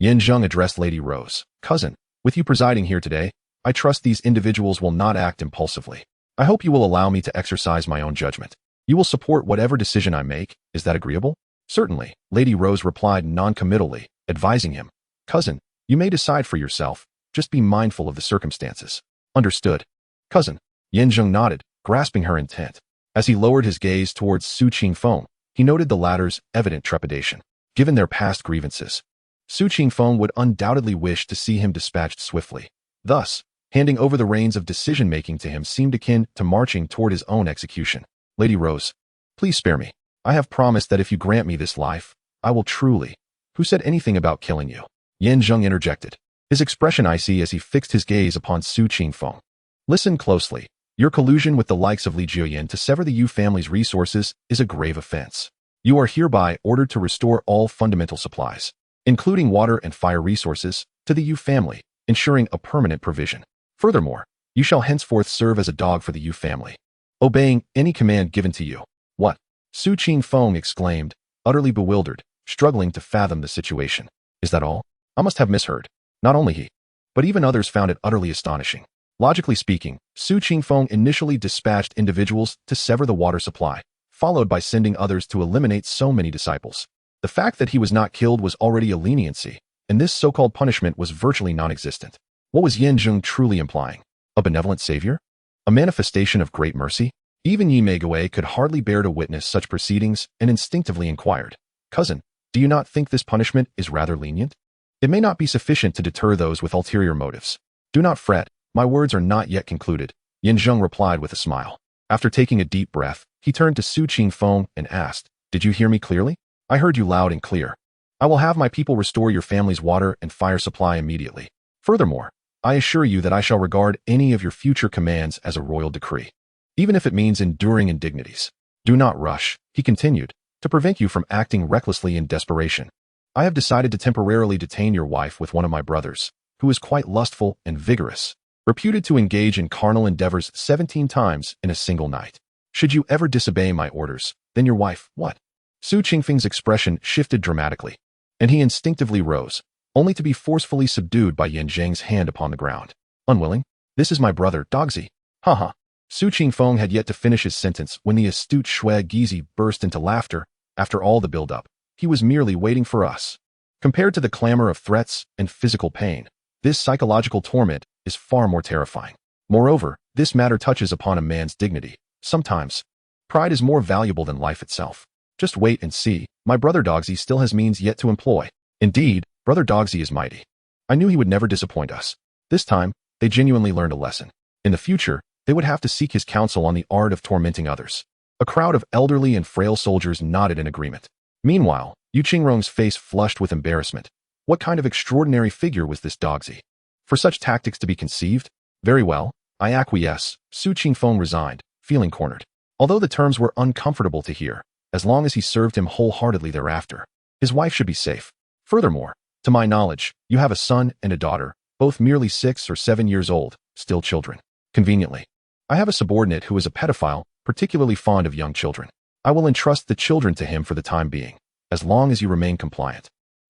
Zheng addressed Lady Rose. "Cousin, with you presiding here today, I trust these individuals will not act impulsively. I hope you will allow me to exercise my own judgment. You will support whatever decision I make, is that agreeable?" "Certainly," Lady Rose replied non-committally, advising him, "Cousin, you may decide for yourself, just be mindful of the circumstances." "Understood, cousin." Zheng nodded, grasping her intent. As he lowered his gaze towards Su Qingfeng, he noted the latter's evident trepidation. Given their past grievances, Su Qingfeng would undoubtedly wish to see him dispatched swiftly. Thus, handing over the reins of decision-making to him seemed akin to marching toward his own execution. "Lady Rose, please spare me. I have promised that if you grant me this life, I will truly—" "Who said anything about killing you?" Zheng interjected. his expression icy as he fixed his gaze upon Su Qingfeng. Listen closely. Your collusion with the likes of Li Jiuyan to sever the Yu family's resources is a grave offense. You are hereby ordered to restore all fundamental supplies, including water and fire resources, to the Yu family, ensuring a permanent provision. Furthermore, you shall henceforth serve as a dog for the Yu family, obeying any command given to you. What? Su Qingfeng exclaimed, utterly bewildered, struggling to fathom the situation. Is that all? I must have misheard. Not only he, but even others found it utterly astonishing. Logically speaking, Su Qingfeng initially dispatched individuals to sever the water supply, followed by sending others to eliminate so many disciples. The fact that he was not killed was already a leniency, and this so-called punishment was virtually non-existent. What was Zheng truly implying? A benevolent savior? A manifestation of great mercy? Even Yi Meiguei could hardly bear to witness such proceedings and instinctively inquired, "Cousin, do you not think this punishment is rather lenient? It may not be sufficient to deter those with ulterior motives." "Do not fret, my words are not yet concluded," Zheng replied with a smile. After taking a deep breath, he turned to Su Qingfeng and asked, "Did you hear me clearly?" "I heard you loud and clear. I will have my people restore your family's water and fire supply immediately. Furthermore, I assure you that I shall regard any of your future commands as a royal decree, even if it means enduring indignities. Do not rush," he continued, "to prevent you from acting recklessly in desperation. I have decided to temporarily detain your wife with one of my brothers, who is quite lustful and vigorous, reputed to engage in carnal endeavors 17 times in a single night. Should you ever disobey my orders, then your wife, what?" Su Qingfeng's expression shifted dramatically, and he instinctively rose, only to be forcefully subdued by Zheng's hand upon the ground. "Unwilling? This is my brother, Dogzi." "Ha." Su Qingfeng had yet to finish his sentence when the astute Shui Gizi burst into laughter. After all the build-up, he was merely waiting for us. Compared to the clamor of threats and physical pain, this psychological torment is far more terrifying. Moreover, this matter touches upon a man's dignity. Sometimes, pride is more valuable than life itself. Just wait and see. My brother Dogzi still has means yet to employ. Indeed, brother Dogzi is mighty. I knew he would never disappoint us. This time, they genuinely learned a lesson. In the future, they would have to seek his counsel on the art of tormenting others. A crowd of elderly and frail soldiers nodded in agreement. Meanwhile, Yu Qingrong's face flushed with embarrassment. What kind of extraordinary figure was this Dogzi? For such tactics to be conceived? Very well, I acquiesce. Su Qingfeng resigned, feeling cornered. Although the terms were uncomfortable to hear, as long as he served him wholeheartedly thereafter, his wife should be safe. Furthermore, to my knowledge, you have a son and a daughter, both merely 6 or 7 years old, still children. Conveniently, I have a subordinate who is a pedophile, particularly fond of young children. I will entrust the children to him for the time being, as long as you remain compliant.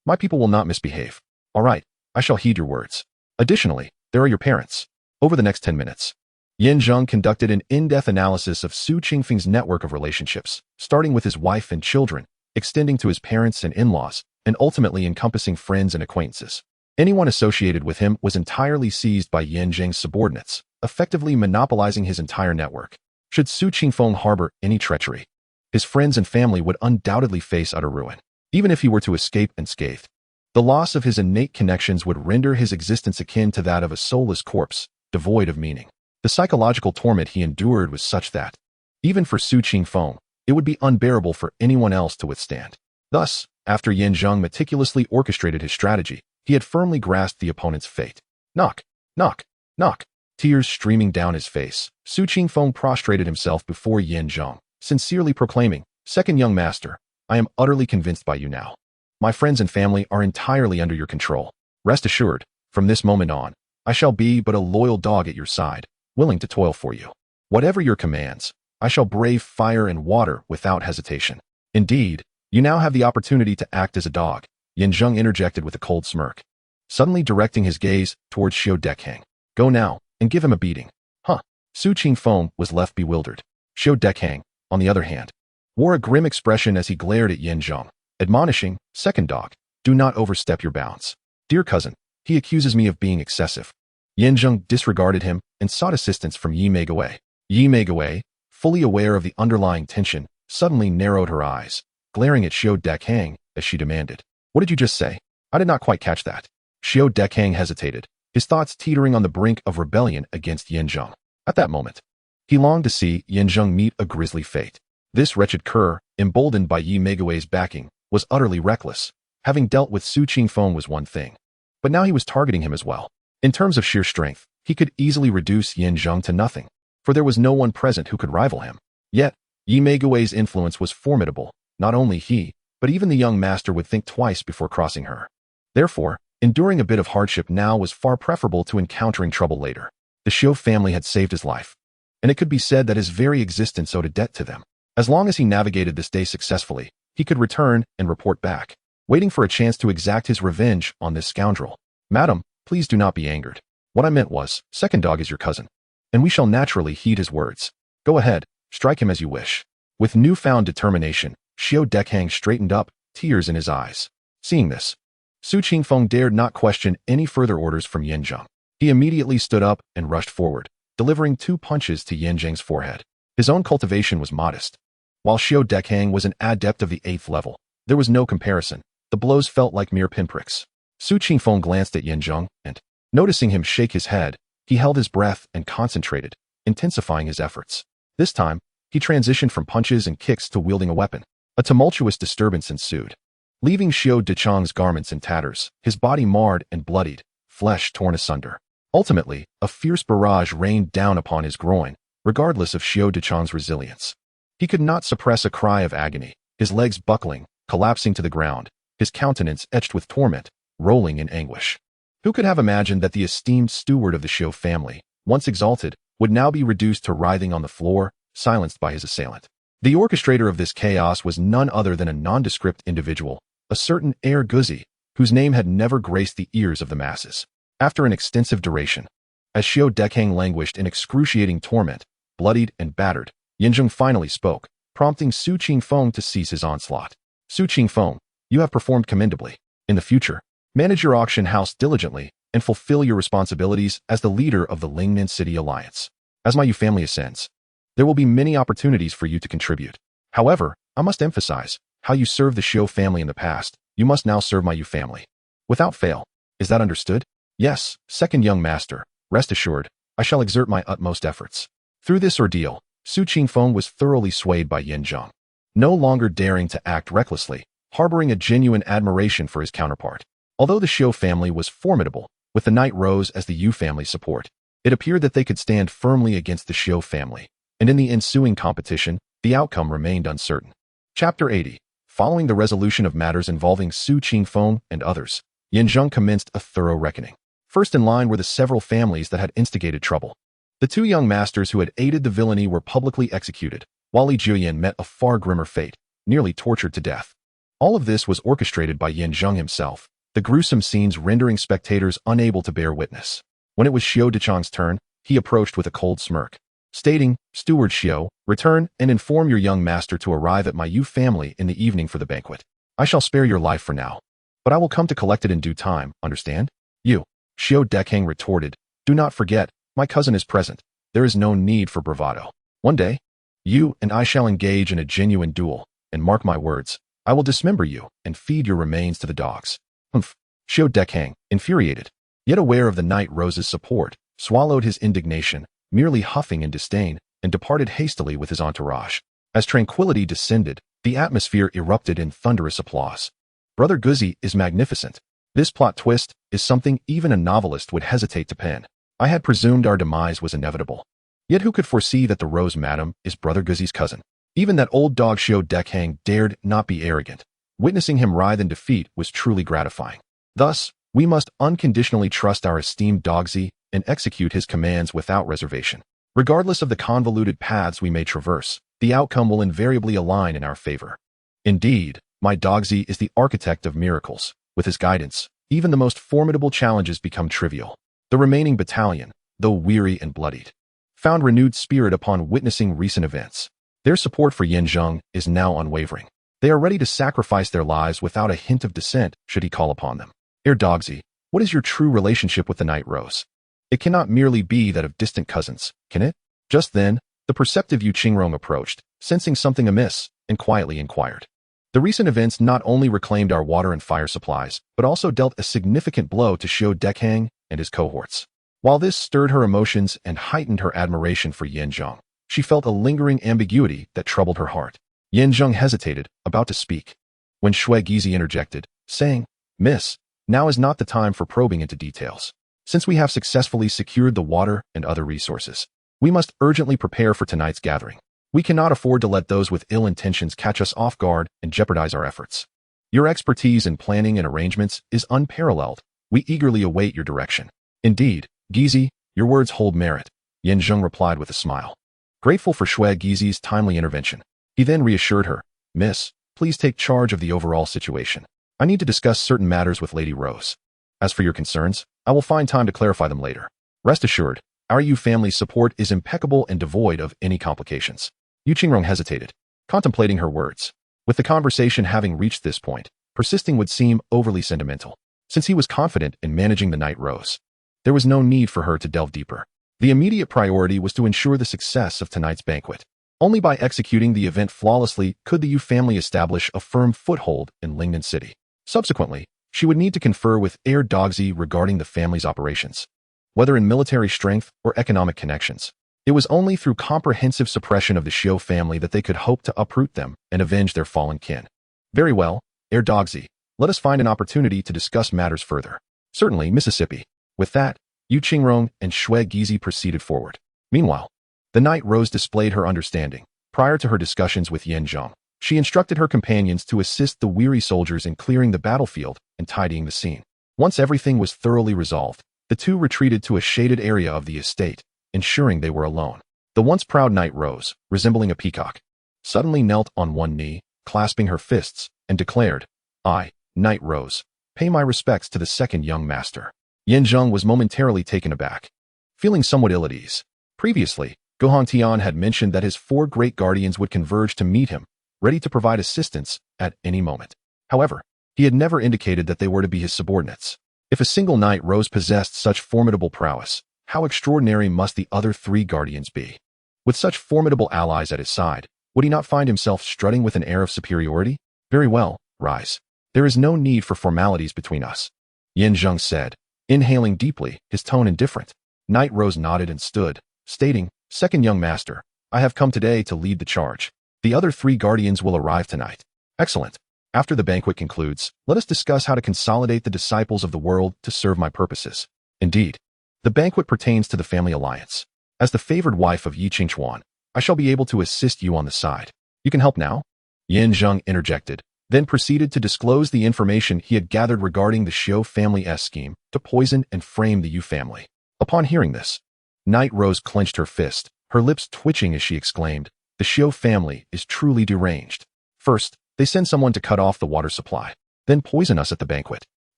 My people will not misbehave. All right, I shall heed your words. Additionally, there are your parents. Over the next 10 minutes, Zheng conducted an in-depth analysis of Su Qingfeng's network of relationships, starting with his wife and children, extending to his parents and in-laws, and ultimately encompassing friends and acquaintances. Anyone associated with him was entirely seized by Zheng's subordinates, effectively monopolizing his entire network. Should Su Qingfeng harbor any treachery, his friends and family would undoubtedly face utter ruin, even if he were to escape unscathed. The loss of his innate connections would render his existence akin to that of a soulless corpse, devoid of meaning. The psychological torment he endured was such that, even for Su Qingfeng, it would be unbearable for anyone else to withstand. Thus, after Zheng meticulously orchestrated his strategy, he had firmly grasped the opponent's fate. Knock, knock, knock. Tears streaming down his face, Su Qingfeng prostrated himself before Zheng, sincerely proclaiming, "Second young master, I am utterly convinced by you now. My friends and family are entirely under your control. Rest assured, from this moment on, I shall be but a loyal dog at your side, willing to toil for you. Whatever your commands, I shall brave fire and water without hesitation. Indeed, you now have the opportunity to act as a dog," Zheng interjected with a cold smirk, suddenly directing his gaze towards Zheng. "Go now, and give him a beating." Huh. Su Qingfeng was left bewildered. Zheng, on the other hand, wore a grim expression as he glared at Zheng, admonishing, "Second dog, do not overstep your bounds. Dear cousin, he accuses me of being excessive." Zheng disregarded him and sought assistance from Yi Meiguei. Yi Meiguei, fully aware of the underlying tension, suddenly narrowed her eyes, glaring at Zheng as she demanded, "What did you just say? I did not quite catch that." Zheng hesitated, his thoughts teetering on the brink of rebellion against Zheng. At that moment, he longed to see Zheng meet a grisly fate. This wretched cur, emboldened by Yi Meiguei's backing, was utterly reckless. Having dealt with Su Qingfeng was one thing, but now he was targeting him as well. In terms of sheer strength, he could easily reduce Yin Zheng to nothing, for there was no one present who could rival him. Yet, Yi Meigui's influence was formidable. Not only he, but even the young master would think twice before crossing her. Therefore, enduring a bit of hardship now was far preferable to encountering trouble later. The Xiu family had saved his life, and it could be said that his very existence owed a debt to them. As long as he navigated this day successfully, he could return and report back, waiting for a chance to exact his revenge on this scoundrel. Madam, please do not be angered. What I meant was, second dog is your cousin, and we shall naturally heed his words. Go ahead, strike him as you wish. With newfound determination, Xiu Dekhang straightened up, tears in his eyes. Seeing this, Su Qingfeng dared not question any further orders from Yin Zheng. He immediately stood up and rushed forward, delivering 2 punches to Yin Zheng's forehead. His own cultivation was modest. While Xiu Dekhang was an adept of the 8th level, there was no comparison. The blows felt like mere pinpricks. Su Qingfeng glanced at Yin Zheng and, noticing him shake his head, he held his breath and concentrated, intensifying his efforts. This time, he transitioned from punches and kicks to wielding a weapon. A tumultuous disturbance ensued. Leaving Xiu Dechang's garments in tatters, his body marred and bloodied, flesh torn asunder. Ultimately, a fierce barrage rained down upon his groin, regardless of Xiu Dechang's resilience. He could not suppress a cry of agony, his legs buckling, collapsing to the ground, his countenance etched with torment, rolling in anguish. Who could have imagined that the esteemed steward of the Xiu family, once exalted, would now be reduced to writhing on the floor, silenced by his assailant? The orchestrator of this chaos was none other than a nondescript individual, a certain Heir Guzi, whose name had never graced the ears of the masses. After an extensive duration, as Xiu Dekhang languished in excruciating torment, bloodied and battered, Yin Zheng finally spoke, prompting Su Qingfeng to cease his onslaught. Su Qingfeng, you have performed commendably. In the future, manage your auction house diligently and fulfill your responsibilities as the leader of the Lingnan City Alliance. As my Yu family ascends, there will be many opportunities for you to contribute. However, I must emphasize, how you served the Xiu family in the past, you must now serve my Yu family. Without fail. Is that understood? Yes, second young master. Rest assured, I shall exert my utmost efforts. Through this ordeal, Su Qingfeng was thoroughly swayed by Yin Zheng. No longer daring to act recklessly, harboring a genuine admiration for his counterpart. Although the Xiu family was formidable, with the Night Rose as the Yu family's support, it appeared that they could stand firmly against the Xiu family, and in the ensuing competition, the outcome remained uncertain. Chapter 80. Following the resolution of matters involving Su Qingfeng and others, Yin Zheng commenced a thorough reckoning. First in line were the several families that had instigated trouble. The 2 young masters who had aided the villainy were publicly executed, while Li Juyin met a far grimmer fate, nearly tortured to death. All of this was orchestrated by Yin Zheng himself, the gruesome scenes rendering spectators unable to bear witness. When it was Xiu Dechang's turn, he approached with a cold smirk, stating, Steward Xiu, return and inform your young master to arrive at my Yu family in the evening for the banquet. I shall spare your life for now, but I will come to collect it in due time, understand? You, Xiu Dekhang retorted, do not forget, my cousin is present. There is no need for bravado. One day, you and I shall engage in a genuine duel, and mark my words, I will dismember you and feed your remains to the dogs. Humph. Xiu Dekhang, infuriated, yet aware of the Night Rose's support, swallowed his indignation, merely huffing in disdain, and departed hastily with his entourage. As tranquility descended, the atmosphere erupted in thunderous applause. Brother Guzi is magnificent. This plot twist is something even a novelist would hesitate to pen. I had presumed our demise was inevitable. Yet who could foresee that the Rose Madam is Brother Guzi's cousin? Even that old dog Xiu Dekhang dared not be arrogant. Witnessing him writhe in defeat was truly gratifying. Thus, we must unconditionally trust our esteemed Dogzi and execute his commands without reservation. Regardless of the convoluted paths we may traverse, the outcome will invariably align in our favor. Indeed, my Dogzi is the architect of miracles. With his guidance, even the most formidable challenges become trivial. The remaining battalion, though weary and bloodied, found renewed spirit upon witnessing recent events. Their support for Yin Zheng is now unwavering. They are ready to sacrifice their lives without a hint of dissent should he call upon them. Heir Dogzi, what is your true relationship with the Night Rose? It cannot merely be that of distant cousins, can it? Just then, the perceptive Yu Qingrong approached, sensing something amiss, and quietly inquired. The recent events not only reclaimed our water and fire supplies, but also dealt a significant blow to Xiu Dekhang and his cohorts. While this stirred her emotions and heightened her admiration for Yin Zheng, she felt a lingering ambiguity that troubled her heart. Yin Zheng hesitated, about to speak, when Shui Gizi interjected, saying, Miss, Now is not the time for probing into details. Since we have successfully secured the water and other resources, we must urgently prepare for tonight's gathering. We cannot afford to let those with ill intentions catch us off guard and jeopardize our efforts. Your expertise in planning and arrangements is unparalleled. We eagerly await your direction. Indeed, Gizi, your words hold merit, Zheng replied with a smile. Grateful for Gizi's timely intervention, he then reassured her, Miss, please take charge of the overall situation. I need to discuss certain matters with Lady Rose. As for your concerns, I will find time to clarify them later. Rest assured, our Yu family's support is impeccable and devoid of any complications. Yu Qingrong hesitated, contemplating her words. With the conversation having reached this point, persisting would seem overly sentimental. Since he was confident in managing the Night Rose, there was no need for her to delve deeper. The immediate priority was to ensure the success of tonight's banquet. Only by executing the event flawlessly could the Yu family establish a firm foothold in Lingnan City. Subsequently, she would need to confer with Heir Dogzi regarding the family's operations. Whether in military strength or economic connections, it was only through comprehensive suppression of the Xiu family that they could hope to uproot them and avenge their fallen kin. Very well, Heir Dogzi, let us find an opportunity to discuss matters further. Certainly, Mississippi. With that, Yu Qingrong and Gizi proceeded forward. Meanwhile, the Night Rose displayed her understanding. Prior to her discussions with Zheng, she instructed her companions to assist the weary soldiers in clearing the battlefield and tidying the scene. Once everything was thoroughly resolved, the two retreated to a shaded area of the estate, ensuring they were alone. The once proud Night Rose, resembling a peacock, suddenly knelt on one knee, clasping her fists, and declared, I, Night Rose, pay my respects to the second young master. Zheng was momentarily taken aback, feeling somewhat ill at ease. Previously, Gohongtian had mentioned that his 4 great guardians would converge to meet him, ready to provide assistance at any moment. However, he had never indicated that they were to be his subordinates. If a single Night Rose possessed such formidable prowess, how extraordinary must the other 3 guardians be? With such formidable allies at his side, would he not find himself strutting with an air of superiority? Very well, rise. There is no need for formalities between us, Zheng said, inhaling deeply, his tone indifferent. Night Rose nodded and stood, stating, Second young master, I have come today to lead the charge. The other 3 guardians will arrive tonight. Excellent. After the banquet concludes, let us discuss how to consolidate the disciples of the world to serve my purposes. Indeed, the banquet pertains to the family alliance. As the favored wife of Yi Qingchuan, I shall be able to assist you on the side. You can help now? Zheng interjected, then proceeded to disclose the information he had gathered regarding the Xiu family's scheme to poison and frame the Yu family. Upon hearing this, Night Rose clenched her fist, her lips twitching as she exclaimed, The Xiu family is truly deranged. First, they send someone to cut off the water supply, then poison us at the banquet.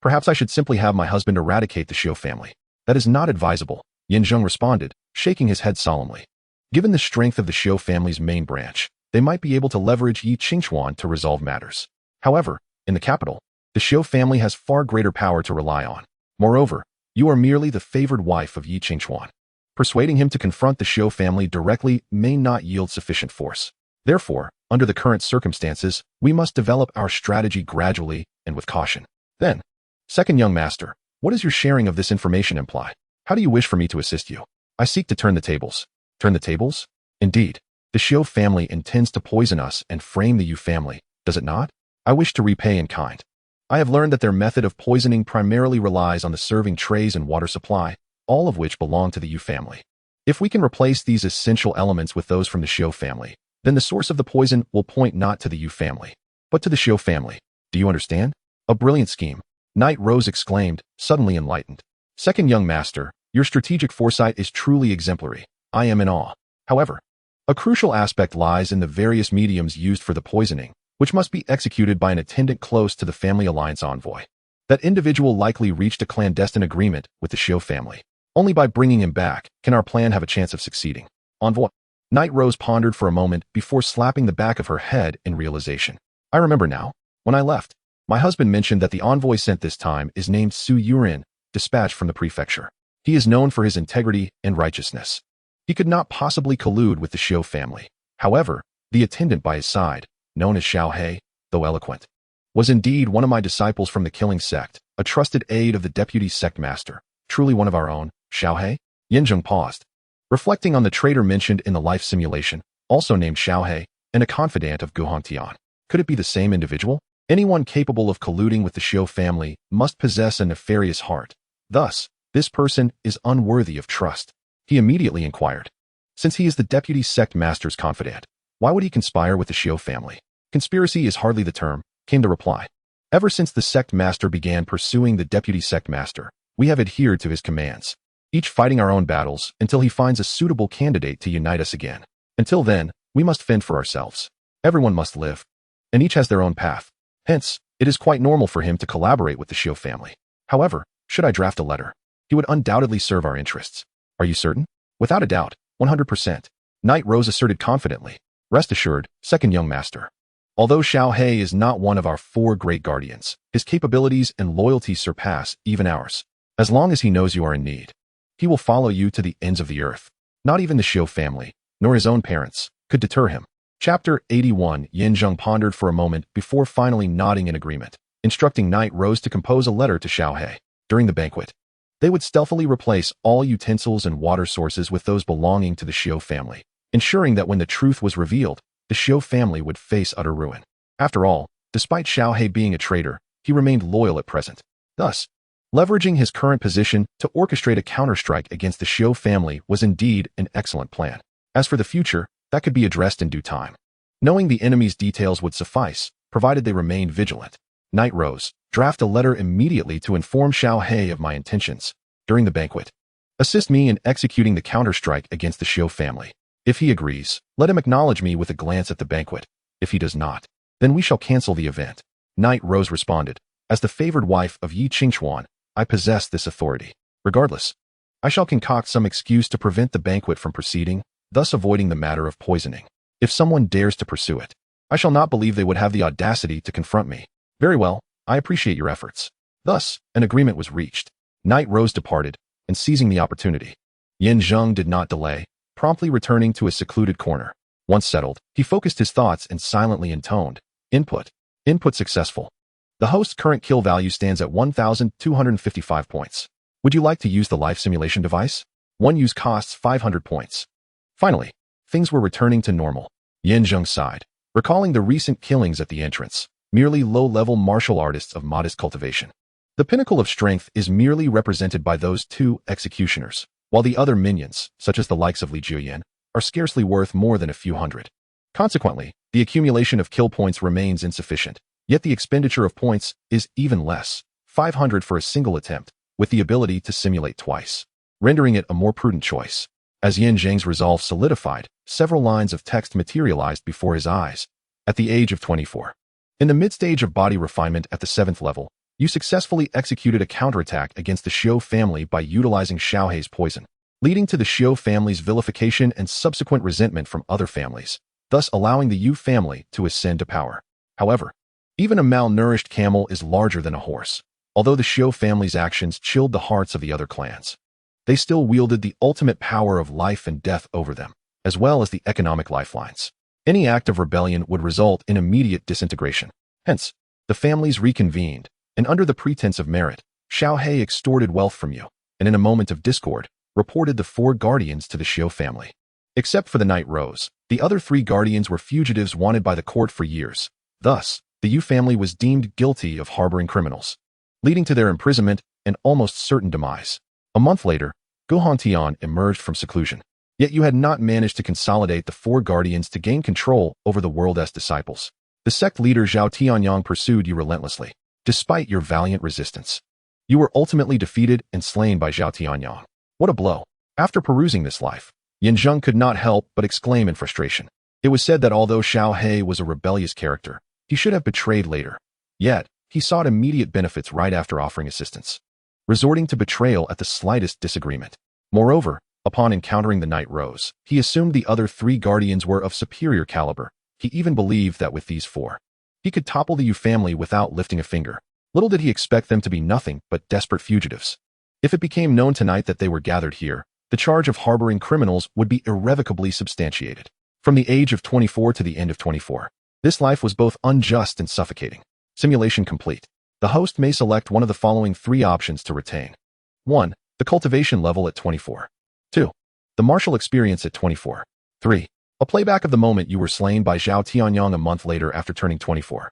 Perhaps I should simply have my husband eradicate the Xiu family. That is not advisable, Zheng responded, shaking his head solemnly. Given the strength of the Xiu family's main branch, they might be able to leverage Yi Qingchuan to resolve matters. However, in the capital, the Xiu family has far greater power to rely on. Moreover, you are merely the favored wife of Yi Qingchuan. Persuading him to confront the Xiu family directly may not yield sufficient force. Therefore, under the current circumstances, we must develop our strategy gradually and with caution. Then, second young master, what does your sharing of this information imply? How do you wish for me to assist you? I seek to turn the tables. Turn the tables? Indeed, the Xiu family intends to poison us and frame the Yu family, does it not? I wish to repay in kind. I have learned that their method of poisoning primarily relies on the serving trays and water supply, all of which belong to the Yu family. If we can replace these essential elements with those from the Xiu family, then the source of the poison will point not to the Yu family, but to the Xiu family. Do you understand? A brilliant scheme, Night Rose exclaimed, suddenly enlightened. Second young master, your strategic foresight is truly exemplary. I am in awe. However, a crucial aspect lies in the various mediums used for the poisoning, which must be executed by an attendant close to the family alliance envoy. That individual likely reached a clandestine agreement with the Xiu family. Only by bringing him back can our plan have a chance of succeeding. Envoy. Night Rose pondered for a moment before slapping the back of her head in realization. I remember now. When I left, my husband mentioned that the envoy sent this time is named Su Yurin, dispatched from the prefecture. He is known for his integrity and righteousness. He could not possibly collude with the Xiu family. However, the attendant by his side, known as Xiaohe, though eloquent, was indeed one of my disciples from the killing sect, a trusted aide of the deputy sect master, truly one of our own. Xiaohe? Zheng paused, reflecting on the traitor mentioned in the life simulation, also named Xiaohe, and a confidant of Guhongtian. Could it be the same individual? Anyone capable of colluding with the Xiu family must possess a nefarious heart. Thus, this person is unworthy of trust. He immediately inquired. Since he is the deputy sect master's confidant, why would he conspire with the Xiu family? Conspiracy is hardly the term, came the reply. Ever since the sect master began pursuing the deputy sect master, we have adhered to his commands, each fighting our own battles until he finds a suitable candidate to unite us again. Until then, we must fend for ourselves. Everyone must live, and each has their own path. Hence, it is quite normal for him to collaborate with the Xiu family. However, should I draft a letter, he would undoubtedly serve our interests. Are you certain? Without a doubt, 100%. Knight Rose asserted confidently. Rest assured, second young master. Although Xiao He is not one of our 4 great guardians, his capabilities and loyalty surpass even ours. As long as he knows you are in need, he will follow you to the ends of the earth. Not even the Xiu family, nor his own parents, could deter him. Chapter 81. Zheng pondered for a moment before finally nodding in agreement, instructing Knight Rose to compose a letter to Xiao He. During the banquet, they would stealthily replace all utensils and water sources with those belonging to the Xiu family, ensuring that when the truth was revealed, the Xiu family would face utter ruin. After all, despite Xiao He being a traitor, he remained loyal at present. Thus, leveraging his current position to orchestrate a counterstrike against the Xiu family was indeed an excellent plan. As for the future, that could be addressed in due time. Knowing the enemy's details would suffice, provided they remained vigilant. Knight Rose, draft a letter immediately to inform Xiao He of my intentions. During the banquet, assist me in executing the counterstrike against the Xiu family. If he agrees, let him acknowledge me with a glance at the banquet. If he does not, then we shall cancel the event. Knight Rose responded. As the favored wife of Yi Qingchuan, I possess this authority. Regardless, I shall concoct some excuse to prevent the banquet from proceeding, thus avoiding the matter of poisoning. If someone dares to pursue it, I shall not believe they would have the audacity to confront me. Very well, I appreciate your efforts. Thus, an agreement was reached. Knight Rose departed, and seizing the opportunity, Zheng did not delay, promptly returning to a secluded corner. Once settled, he focused his thoughts and silently intoned. Input. Input successful. The host's current kill value stands at 1,255 points. Would you like to use the life simulation device? One use costs 500 points. Finally, things were returning to normal. Zheng sighed, recalling the recent killings at the entrance, merely low-level martial artists of modest cultivation. The pinnacle of strength is merely represented by those 2 executioners, while the other minions, such as the likes of Li Juyan, are scarcely worth more than a few hundred. Consequently, the accumulation of kill points remains insufficient, yet the expenditure of points is even less, 500 for a single attempt, with the ability to simulate twice, rendering it a more prudent choice. As Zheng's resolve solidified, several lines of text materialized before his eyes. At the age of 24. In the mid-stage of body refinement at the 7th level, you successfully executed a counterattack against the Xiu family by utilizing Xiao He's poison, leading to the Xiu family's vilification and subsequent resentment from other families, thus allowing the Yu family to ascend to power. However, even a malnourished camel is larger than a horse. Although the Xiu family's actions chilled the hearts of the other clans, they still wielded the ultimate power of life and death over them, as well as the economic lifelines. Any act of rebellion would result in immediate disintegration. Hence, the families reconvened, and under the pretense of merit, Xiao He extorted wealth from you, and in a moment of discord, reported the 4 guardians to the Xiu family. Except for the Knight Rose, the other 3 guardians were fugitives wanted by the court for years. Thus, the Yu family was deemed guilty of harboring criminals, leading to their imprisonment and almost certain demise. A month later, Guhan Tian emerged from seclusion. Yet you had not managed to consolidate the 4 guardians to gain control over the world's disciples. The sect leader Zhao Tianyang pursued you relentlessly. Despite your valiant resistance, you were ultimately defeated and slain by Zhao Tianyang. What a blow. After perusing this life, Zheng could not help but exclaim in frustration. It was said that although Xiao He was a rebellious character, he should have betrayed later. Yet, he sought immediate benefits right after offering assistance, resorting to betrayal at the slightest disagreement. Moreover, upon encountering the Knight Rose, he assumed the other 3 guardians were of superior caliber. He even believed that with these 4, he could topple the Yu family without lifting a finger. Little did he expect them to be nothing but desperate fugitives. If it became known tonight that they were gathered here, the charge of harboring criminals would be irrevocably substantiated. From the age of 24 to the end of 24, this life was both unjust and suffocating. Simulation complete. The host may select one of the following 3 options to retain. 1. The cultivation level at 24. 2. The martial experience at 24. 3. A playback of the moment you were slain by Zhao Tianyang a month later after turning 24.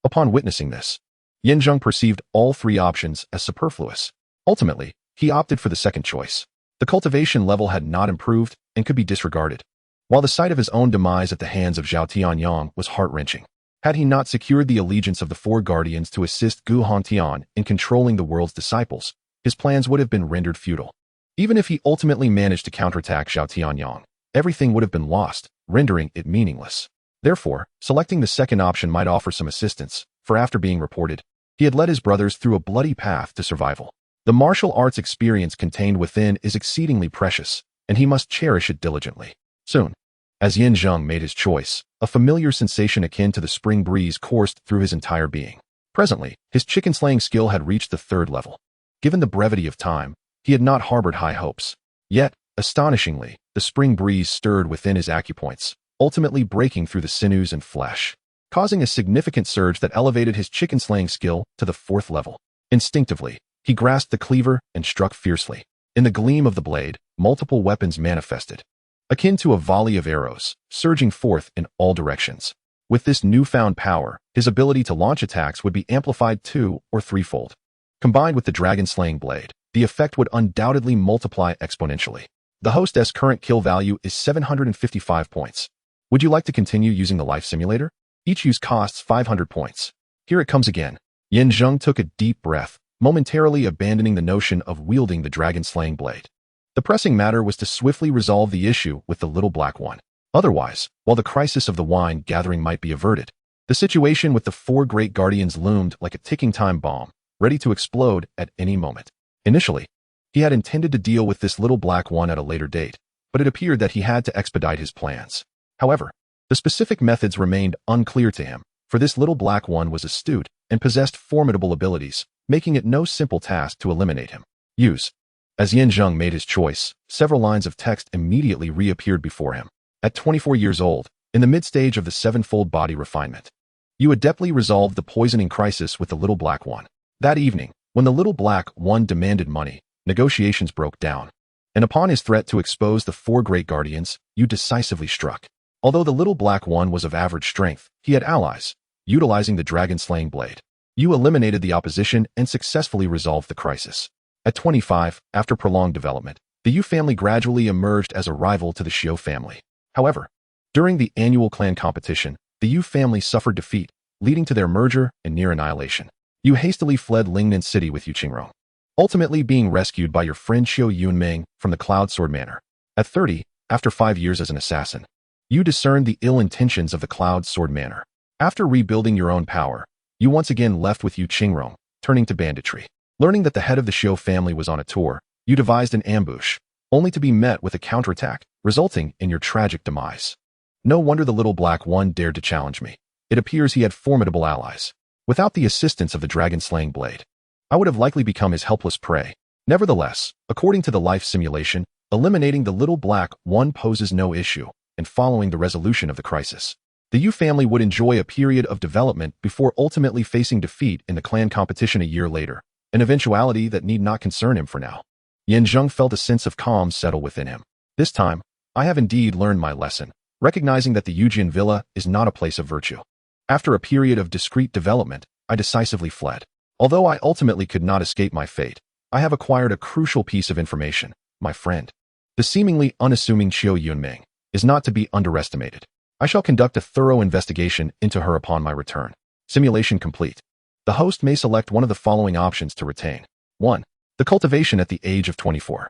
Upon witnessing this, Zheng perceived all three options as superfluous. Ultimately, he opted for the second choice. The cultivation level had not improved and could be disregarded, while the sight of his own demise at the hands of Zhao Tianyang was heart-wrenching. Had he not secured the allegiance of the four guardians to assist Gu Hongtian in controlling the world's disciples, his plans would have been rendered futile. Even if he ultimately managed to counterattack Zhao Tianyang, everything would have been lost, rendering it meaningless. Therefore, selecting the second option might offer some assistance, for after being reported, he had led his brothers through a bloody path to survival. The martial arts experience contained within is exceedingly precious, and he must cherish it diligently. Soon, as Zheng made his choice, a familiar sensation akin to the spring breeze coursed through his entire being. Presently, his chicken-slaying skill had reached the third level. Given the brevity of time, he had not harbored high hopes. Yet, astonishingly, the spring breeze stirred within his acupoints, ultimately breaking through the sinews and flesh, causing a significant surge that elevated his chicken-slaying skill to the fourth level. Instinctively, he grasped the cleaver and struck fiercely. In the gleam of the blade, multiple weapons manifested, akin to a volley of arrows, surging forth in all directions. With this newfound power, his ability to launch attacks would be amplified 2- or 3-fold. Combined with the dragon-slaying blade, the effect would undoubtedly multiply exponentially. The hostess' current kill value is 755 points. Would you like to continue using the life simulator? Each use costs 500 points. Here it comes again. Zheng took a deep breath, momentarily abandoning the notion of wielding the dragon-slaying blade. The pressing matter was to swiftly resolve the issue with the little black one. Otherwise, while the crisis of the wine gathering might be averted, the situation with the four great guardians loomed like a ticking time bomb, ready to explode at any moment. Initially, he had intended to deal with this little black one at a later date, but it appeared that he had to expedite his plans. However, the specific methods remained unclear to him, for this little black one was astute and possessed formidable abilities, making it no simple task to eliminate him. Use. As Zheng made his choice, several lines of text immediately reappeared before him. At 24 years old, in the mid-stage of the sevenfold body refinement, you adeptly resolved the poisoning crisis with the little black one. That evening, when the little black one demanded money, negotiations broke down, and upon his threat to expose the four great guardians, you decisively struck. Although the little black one was of average strength, he had allies, utilizing the dragon-slaying blade. You eliminated the opposition and successfully resolved the crisis. At 25, after prolonged development, the Yu family gradually emerged as a rival to the Xiu family. However, during the annual clan competition, the Yu family suffered defeat, leading to their merger and near annihilation. You hastily fled Lingnan City with Yu Qingrong, ultimately being rescued by your friend Xiu Yunming from the Cloud Sword Manor. At 30, after 5 years as an assassin, you discerned the ill intentions of the Cloud Sword Manor. After rebuilding your own power, you once again left with Yu Qingrong, turning to banditry. Learning that the head of the Xiu family was on a tour, you devised an ambush, only to be met with a counterattack, resulting in your tragic demise. No wonder the little black one dared to challenge me. It appears he had formidable allies. Without the assistance of the dragon-slaying blade, I would have likely become his helpless prey. Nevertheless, according to the life simulation, eliminating the little black one poses no issue, and following the resolution of the crisis, the Yu family would enjoy a period of development before ultimately facing defeat in the clan competition a year later, an eventuality that need not concern him for now. Zheng felt a sense of calm settle within him. This time, I have indeed learned my lesson, recognizing that the Yujian villa is not a place of virtue. After a period of discreet development, I decisively fled. Although I ultimately could not escape my fate, I have acquired a crucial piece of information, my friend. The seemingly unassuming Xiu Yunming is not to be underestimated. I shall conduct a thorough investigation into her upon my return. Simulation complete. The host may select one of the following options to retain. 1. The cultivation at the age of 24.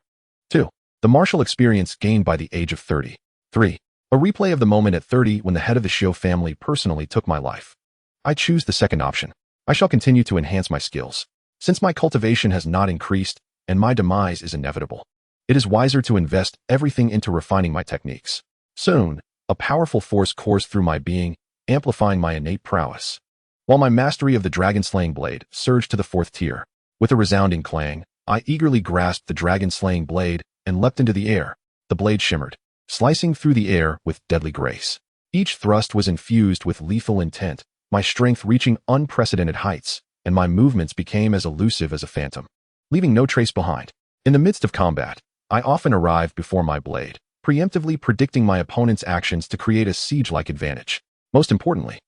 2. The martial experience gained by the age of 30. 3. A replay of the moment at 30 when the head of the Xiu family personally took my life. I choose the second option. I shall continue to enhance my skills. Since my cultivation has not increased, and my demise is inevitable, it is wiser to invest everything into refining my techniques. Soon, a powerful force coursed through my being, amplifying my innate prowess. While my mastery of the dragon-slaying blade surged to the 4th tier, with a resounding clang, I eagerly grasped the dragon-slaying blade and leapt into the air. The blade shimmered, slicing through the air with deadly grace. Each thrust was infused with lethal intent, my strength reaching unprecedented heights, and my movements became as elusive as a phantom, leaving no trace behind. In the midst of combat, I often arrived before my blade, preemptively predicting my opponent's actions to create a siege-like advantage. Most importantly,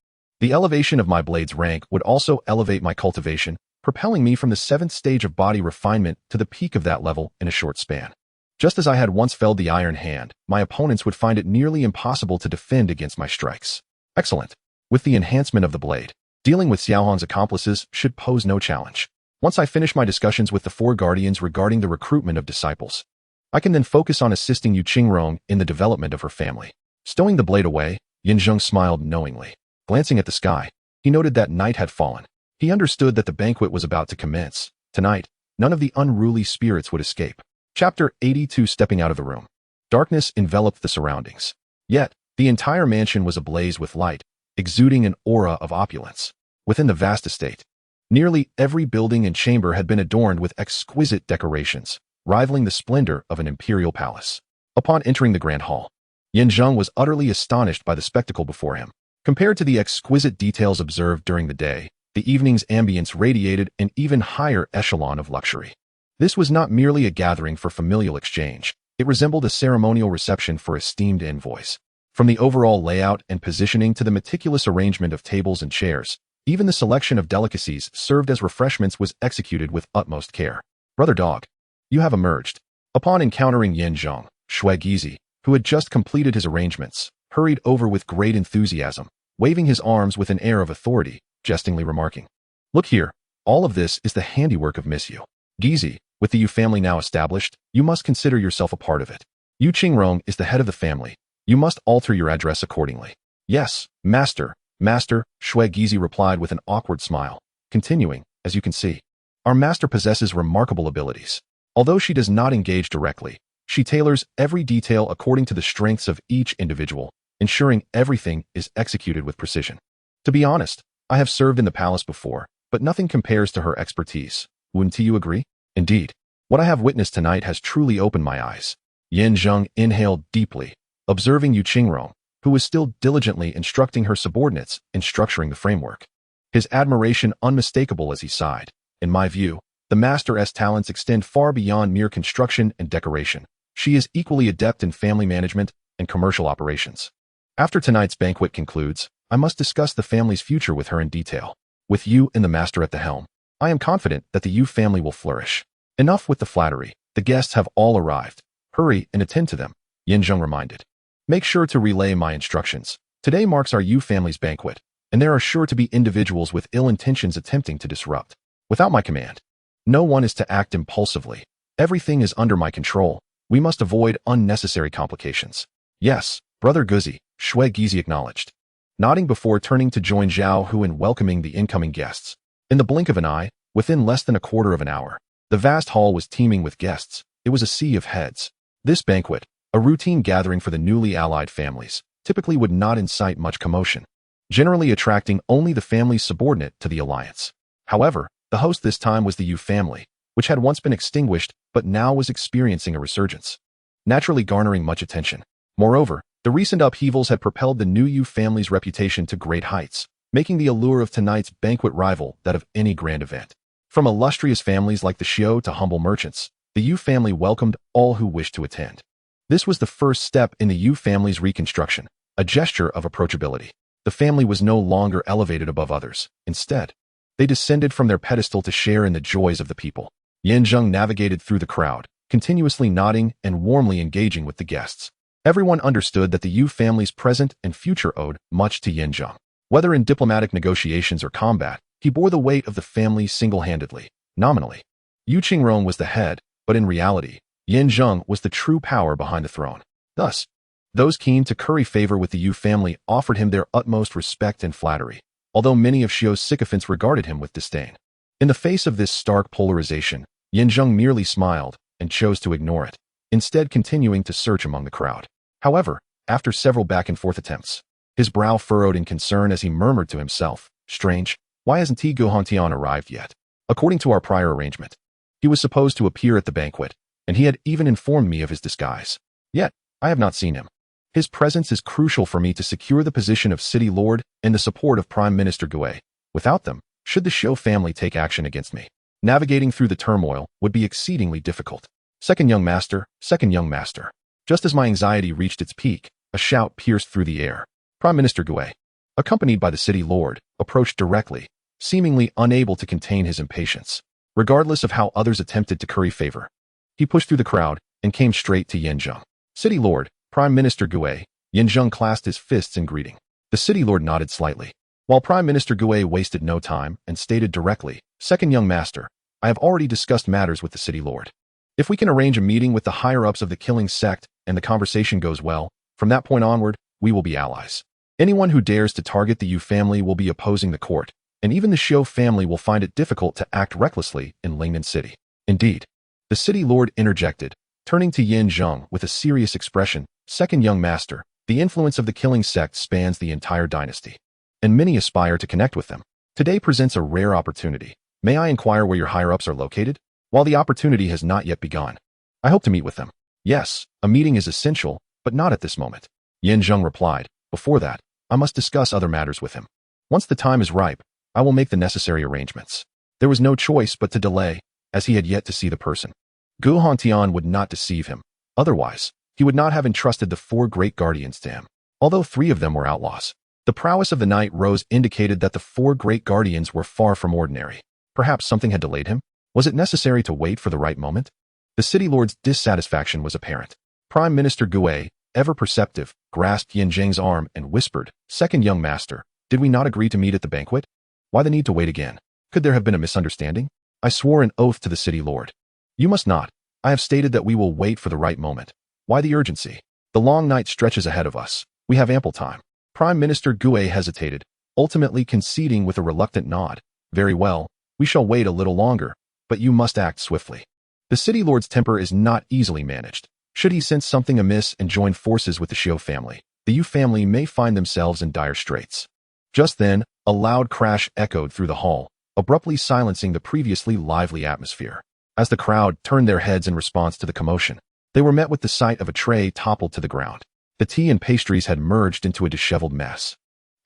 The elevation of my blade's rank would also elevate my cultivation, propelling me from the 7th stage of body refinement to the peak of that level in a short span. Just as I had once felled the iron hand, my opponents would find it nearly impossible to defend against my strikes. Excellent. With the enhancement of the blade, dealing with Xiaohan's accomplices should pose no challenge. Once I finish my discussions with the 4 guardians regarding the recruitment of disciples, I can then focus on assisting Yu Qingrong in the development of her family. Stowing the blade away, Yin Zheng smiled knowingly. Glancing at the sky, he noted that night had fallen. He understood that the banquet was about to commence. Tonight, none of the unruly spirits would escape. Chapter 82. Stepping out of the room. Darkness enveloped the surroundings. Yet, the entire mansion was ablaze with light, exuding an aura of opulence. Within the vast estate, nearly every building and chamber had been adorned with exquisite decorations, rivaling the splendor of an imperial palace. Upon entering the grand hall, Yin Zheng was utterly astonished by the spectacle before him. Compared to the exquisite details observed during the day, the evening's ambience radiated an even higher echelon of luxury. This was not merely a gathering for familial exchange. It resembled a ceremonial reception for esteemed envoys. From the overall layout and positioning to the meticulous arrangement of tables and chairs, even the selection of delicacies served as refreshments was executed with utmost care. Brother Dog, you have emerged. Upon encountering Yin Zheng, Shui Gizi, who had just completed his arrangements, hurried over with great enthusiasm, waving his arms with an air of authority, jestingly remarking, "Look here, all of this is the handiwork of Miss Yu. Gizi, with the Yu family now established, you must consider yourself a part of it. Yu Qingrong is the head of the family. You must alter your address accordingly." "Yes, master, master," Shui Gizi replied with an awkward smile, continuing, "As you can see, our master possesses remarkable abilities. Although she does not engage directly, she tailors every detail according to the strengths of each individual, ensuring everything is executed with precision. To be honest, I have served in the palace before, but nothing compares to her expertise. Wouldn't you agree? Indeed, what I have witnessed tonight has truly opened my eyes." Yin Zheng inhaled deeply, observing Yu Qingrong, who was still diligently instructing her subordinates in structuring the framework. His admiration unmistakable as he sighed. "In my view, the master's talents extend far beyond mere construction and decoration. She is equally adept in family management and commercial operations. After tonight's banquet concludes, I must discuss the family's future with her in detail. With you and the master at the helm, I am confident that the Yu family will flourish. Enough with the flattery. The guests have all arrived. Hurry and attend to them," Yin Zheng reminded. "Make sure to relay my instructions. Today marks our Yu family's banquet, and there are sure to be individuals with ill intentions attempting to disrupt. Without my command, no one is to act impulsively. Everything is under my control. We must avoid unnecessary complications." "Yes, Brother Guzi," Shui Gizi acknowledged, nodding before turning to join Zhao Hu in welcoming the incoming guests. In the blink of an eye, within less than a quarter of an hour, the vast hall was teeming with guests. It was a sea of heads. This banquet, a routine gathering for the newly allied families, typically would not incite much commotion, generally attracting only the families subordinate to the alliance. However, the host this time was the Yu family, which had once been extinguished but now was experiencing a resurgence, naturally garnering much attention. Moreover, the recent upheavals had propelled the new Yu family's reputation to great heights, making the allure of tonight's banquet rival that of any grand event. From illustrious families like the Xiao to humble merchants, the Yu family welcomed all who wished to attend. This was the first step in the Yu family's reconstruction, a gesture of approachability. The family was no longer elevated above others. Instead, they descended from their pedestal to share in the joys of the people. Yin Zheng navigated through the crowd, continuously nodding and warmly engaging with the guests. Everyone understood that the Yu family's present and future owed much to Yin Zheng. Whether in diplomatic negotiations or combat, he bore the weight of the family single-handedly. Nominally, Yu Qingrong was the head, but in reality, Yin Zheng was the true power behind the throne. Thus, those keen to curry favor with the Yu family offered him their utmost respect and flattery, although many of Xiao's sycophants regarded him with disdain. In the face of this stark polarization, Yin Zheng merely smiled and chose to ignore it, instead continuing to search among the crowd. However, after several back-and-forth attempts, his brow furrowed in concern as he murmured to himself, "Strange, why hasn't Ti Guhongtian arrived yet? According to our prior arrangement, he was supposed to appear at the banquet, and he had even informed me of his disguise. Yet, I have not seen him. His presence is crucial for me to secure the position of City Lord and the support of Prime Minister Gue. Without them, should the Xiao family take action against me, navigating through the turmoil would be exceedingly difficult. Second young master, second young master." Just as my anxiety reached its peak, a shout pierced through the air. "Prime Minister Gue, accompanied by the city lord, approached directly, seemingly unable to contain his impatience. Regardless of how others attempted to curry favor, he pushed through the crowd and came straight to Zheng. City Lord, Prime Minister Gue. Zheng clasped his fists in greeting. The city lord nodded slightly, while Prime Minister Gue wasted no time and stated directly, Second young master, I have already discussed matters with the city lord. If we can arrange a meeting with the higher-ups of the killing sect and the conversation goes well, from that point onward, we will be allies. Anyone who dares to target the Yu family will be opposing the court, and even the Xiu family will find it difficult to act recklessly in Lingnan City. Indeed, the city lord interjected, turning to Zheng with a serious expression, Second young master, the influence of the killing sect spans the entire dynasty, and many aspire to connect with them. Today presents a rare opportunity. May I inquire where your higher-ups are located? While the opportunity has not yet begun, I hope to meet with them. Yes, a meeting is essential, but not at this moment. Zheng replied, before that, I must discuss other matters with him. Once the time is ripe, I will make the necessary arrangements. There was no choice but to delay, as he had yet to see the person. Gu Hantian would not deceive him. Otherwise, he would not have entrusted the 4 great guardians to him. Although 3 of them were outlaws, the prowess of the Night Rose indicated that the 4 great guardians were far from ordinary. Perhaps something had delayed him? Was it necessary to wait for the right moment? The city lord's dissatisfaction was apparent. Prime Minister Gue, ever perceptive, grasped Zheng's arm and whispered, Second young master, did we not agree to meet at the banquet? Why the need to wait again? Could there have been a misunderstanding? I swore an oath to the city lord. You must not. I have stated that we will wait for the right moment. Why the urgency? The long night stretches ahead of us. We have ample time. Prime Minister Gue hesitated, ultimately conceding with a reluctant nod. Very well, we shall wait a little longer, but you must act swiftly. The city lord's temper is not easily managed. Should he sense something amiss and join forces with the Xiu family, the Yu family may find themselves in dire straits. Just then, a loud crash echoed through the hall, abruptly silencing the previously lively atmosphere. As the crowd turned their heads in response to the commotion, they were met with the sight of a tray toppled to the ground. The tea and pastries had merged into a disheveled mess.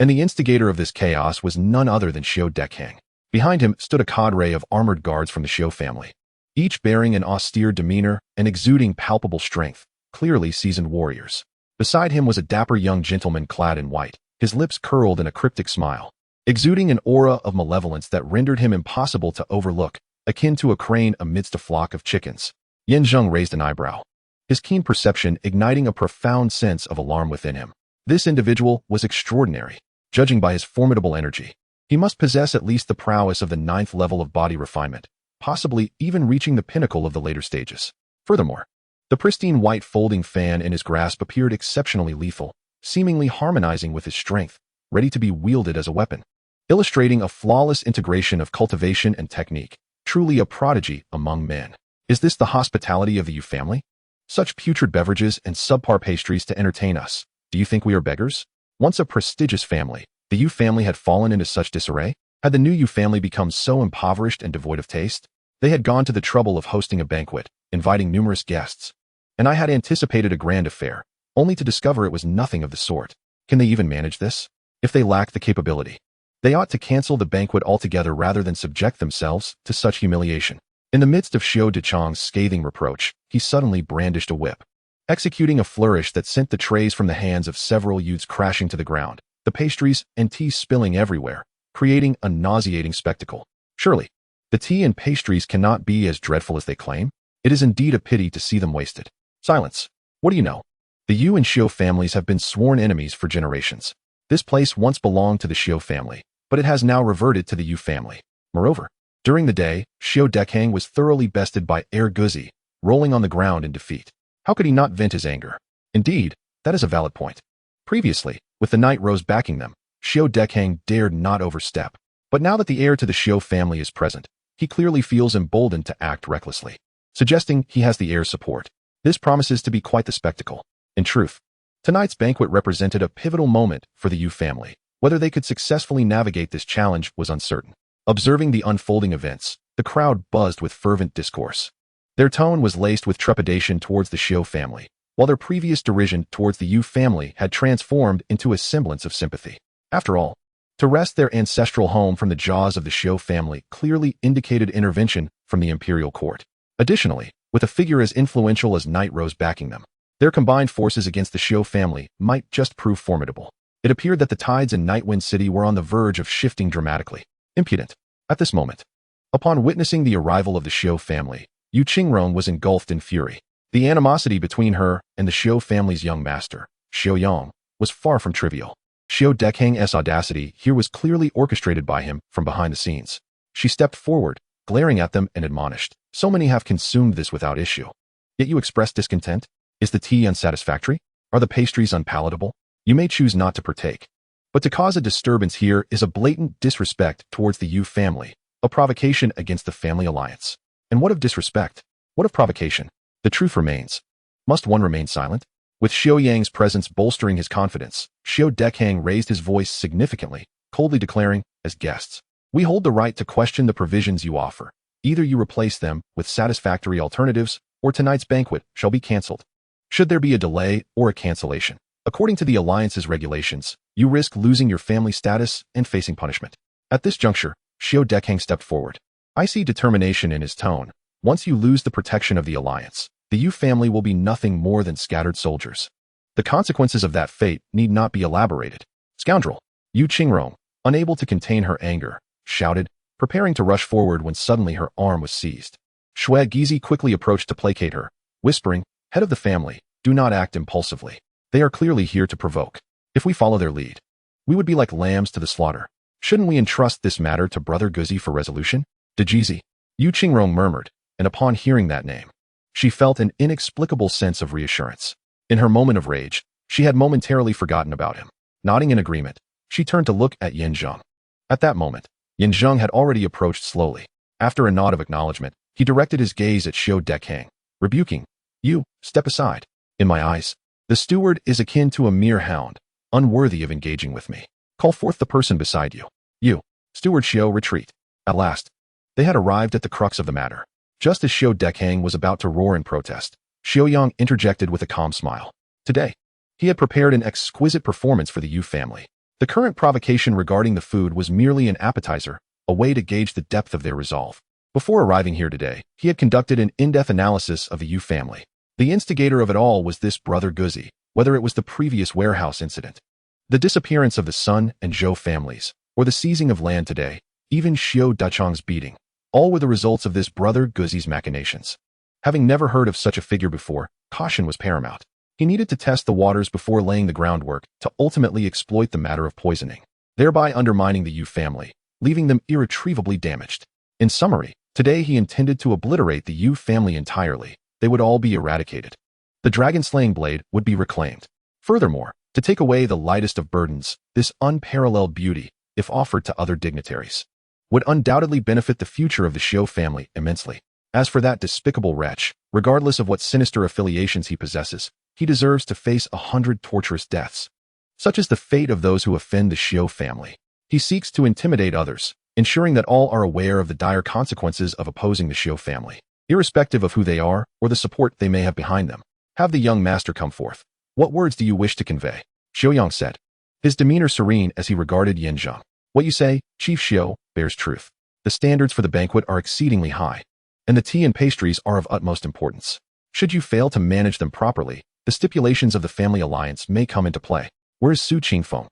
And the instigator of this chaos was none other than Zheng. Behind him stood a cadre of armored guards from the Xiu family, each bearing an austere demeanor and exuding palpable strength, clearly seasoned warriors. Beside him was a dapper young gentleman clad in white, his lips curled in a cryptic smile, exuding an aura of malevolence that rendered him impossible to overlook, akin to a crane amidst a flock of chickens. Zheng raised an eyebrow, his keen perception igniting a profound sense of alarm within him. This individual was extraordinary, judging by his formidable energy. He must possess at least the prowess of the 9th level of body refinement, possibly even reaching the pinnacle of the later stages. Furthermore, the pristine white folding fan in his grasp appeared exceptionally lethal, seemingly harmonizing with his strength, ready to be wielded as a weapon, illustrating a flawless integration of cultivation and technique, truly a prodigy among men. Is this the hospitality of the Yu family? Such putrid beverages and subpar pastries to entertain us. Do you think we are beggars? Once a prestigious family, the Yu family had fallen into such disarray? Had the new Yu family become so impoverished and devoid of taste? They had gone to the trouble of hosting a banquet, inviting numerous guests. And I had anticipated a grand affair, only to discover it was nothing of the sort. Can they even manage this? If they lack the capability, they ought to cancel the banquet altogether rather than subject themselves to such humiliation. In the midst of Xiu Dechang's scathing reproach, he suddenly brandished a whip, executing a flourish that sent the trays from the hands of several youths crashing to the ground, the pastries and tea spilling everywhere, creating a nauseating spectacle. Surely, the tea and pastries cannot be as dreadful as they claim. It is indeed a pity to see them wasted. Silence. What do you know? The Yu and Xiu families have been sworn enemies for generations. This place once belonged to the Xiu family, but it has now reverted to the Yu family. Moreover, during the day, Xiu Dechang was thoroughly bested by Guzi, rolling on the ground in defeat. How could he not vent his anger? Indeed, that is a valid point. Previously, with the Night Rose backing them, Xiu Dechang dared not overstep. But now that the heir to the Xiu family is present, he clearly feels emboldened to act recklessly, suggesting he has the heir's support. This promises to be quite the spectacle. In truth, tonight's banquet represented a pivotal moment for the Yu family. Whether they could successfully navigate this challenge was uncertain. Observing the unfolding events, the crowd buzzed with fervent discourse. Their tone was laced with trepidation towards the Xiu family, while their previous derision towards the Yu family had transformed into a semblance of sympathy. After all, to wrest their ancestral home from the jaws of the Xiu family clearly indicated intervention from the imperial court. Additionally, with a figure as influential as Night Rose backing them, their combined forces against the Xiu family might just prove formidable. It appeared that the tides in Nightwind City were on the verge of shifting dramatically. Impudent. At this moment, upon witnessing the arrival of the Xiao family, Yu Qingrong was engulfed in fury. The animosity between her and the Xiao family's young master, Xiao Yang, was far from trivial. Xiao Dekang's audacity here was clearly orchestrated by him from behind the scenes. She stepped forward, glaring at them and admonished, "So many have consumed this without issue. Yet you express discontent? Is the tea unsatisfactory? Are the pastries unpalatable? You may choose not to partake. But to cause a disturbance here is a blatant disrespect towards the Yu family, a provocation against the family alliance. And what of disrespect? What of provocation? The truth remains. Must one remain silent?" With Xiao Yang's presence bolstering his confidence, Xiao Dekang raised his voice significantly, coldly declaring, "As guests, we hold the right to question the provisions you offer. Either you replace them with satisfactory alternatives, or tonight's banquet shall be cancelled. Should there be a delay or a cancellation, according to the alliance's regulations, you risk losing your family status and facing punishment." At this juncture, Xiao Dekang stepped forward. I see determination in his tone. Once you lose the protection of the alliance, the Yu family will be nothing more than scattered soldiers. The consequences of that fate need not be elaborated. "Scoundrel!" Yu Qingrong, unable to contain her anger, shouted, preparing to rush forward when suddenly her arm was seized. Shui Gizi quickly approached to placate her, whispering, "Head of the family, do not act impulsively. They are clearly here to provoke. If we follow their lead, we would be like lambs to the slaughter. Shouldn't we entrust this matter to Brother Guzi for resolution?" "Dejizi," Yu Qingrong murmured, and upon hearing that name, she felt an inexplicable sense of reassurance. In her moment of rage, she had momentarily forgotten about him. Nodding in agreement, she turned to look at Yin Zheng. At that moment, Yin Zheng had already approached slowly. After a nod of acknowledgement, he directed his gaze at Xiao Dekang, rebuking, "You, step aside. In my eyes, the steward is akin to a mere hound, unworthy of engaging with me. Call forth the person beside you. You, Steward Xiao, retreat." At last, they had arrived at the crux of the matter. Just as Xiao Dekang was about to roar in protest, Xiao Yang interjected with a calm smile. Today, he had prepared an exquisite performance for the Yu family. The current provocation regarding the food was merely an appetizer, a way to gauge the depth of their resolve. Before arriving here today, he had conducted an in-depth analysis of the Yu family. The instigator of it all was this Brother Guzi, whether it was the previous warehouse incident, the disappearance of the Sun and Zhou families, or the seizing of land today, even Xiao Dachang's beating. All were the results of this Brother Guzi's machinations. Having never heard of such a figure before, caution was paramount. He needed to test the waters before laying the groundwork to ultimately exploit the matter of poisoning, thereby undermining the Yu family, leaving them irretrievably damaged. In summary, today he intended to obliterate the Yu family entirely. They would all be eradicated. The dragon-slaying blade would be reclaimed. Furthermore, to take away the lightest of burdens, this unparalleled beauty, if offered to other dignitaries, would undoubtedly benefit the future of the Xiao family immensely. As for that despicable wretch, regardless of what sinister affiliations he possesses, he deserves to face 100 torturous deaths. Such is the fate of those who offend the Xiao family. He seeks to intimidate others, ensuring that all are aware of the dire consequences of opposing the Xiao family, irrespective of who they are or the support they may have behind them. Have the young master come forth. What words do you wish to convey? Xiao Yang said, his demeanor serene as he regarded Yin Zheng. What you say, Chief Xiao, bears truth. The standards for the banquet are exceedingly high, and the tea and pastries are of utmost importance. Should you fail to manage them properly, the stipulations of the family alliance may come into play. Where is Su Qingfeng?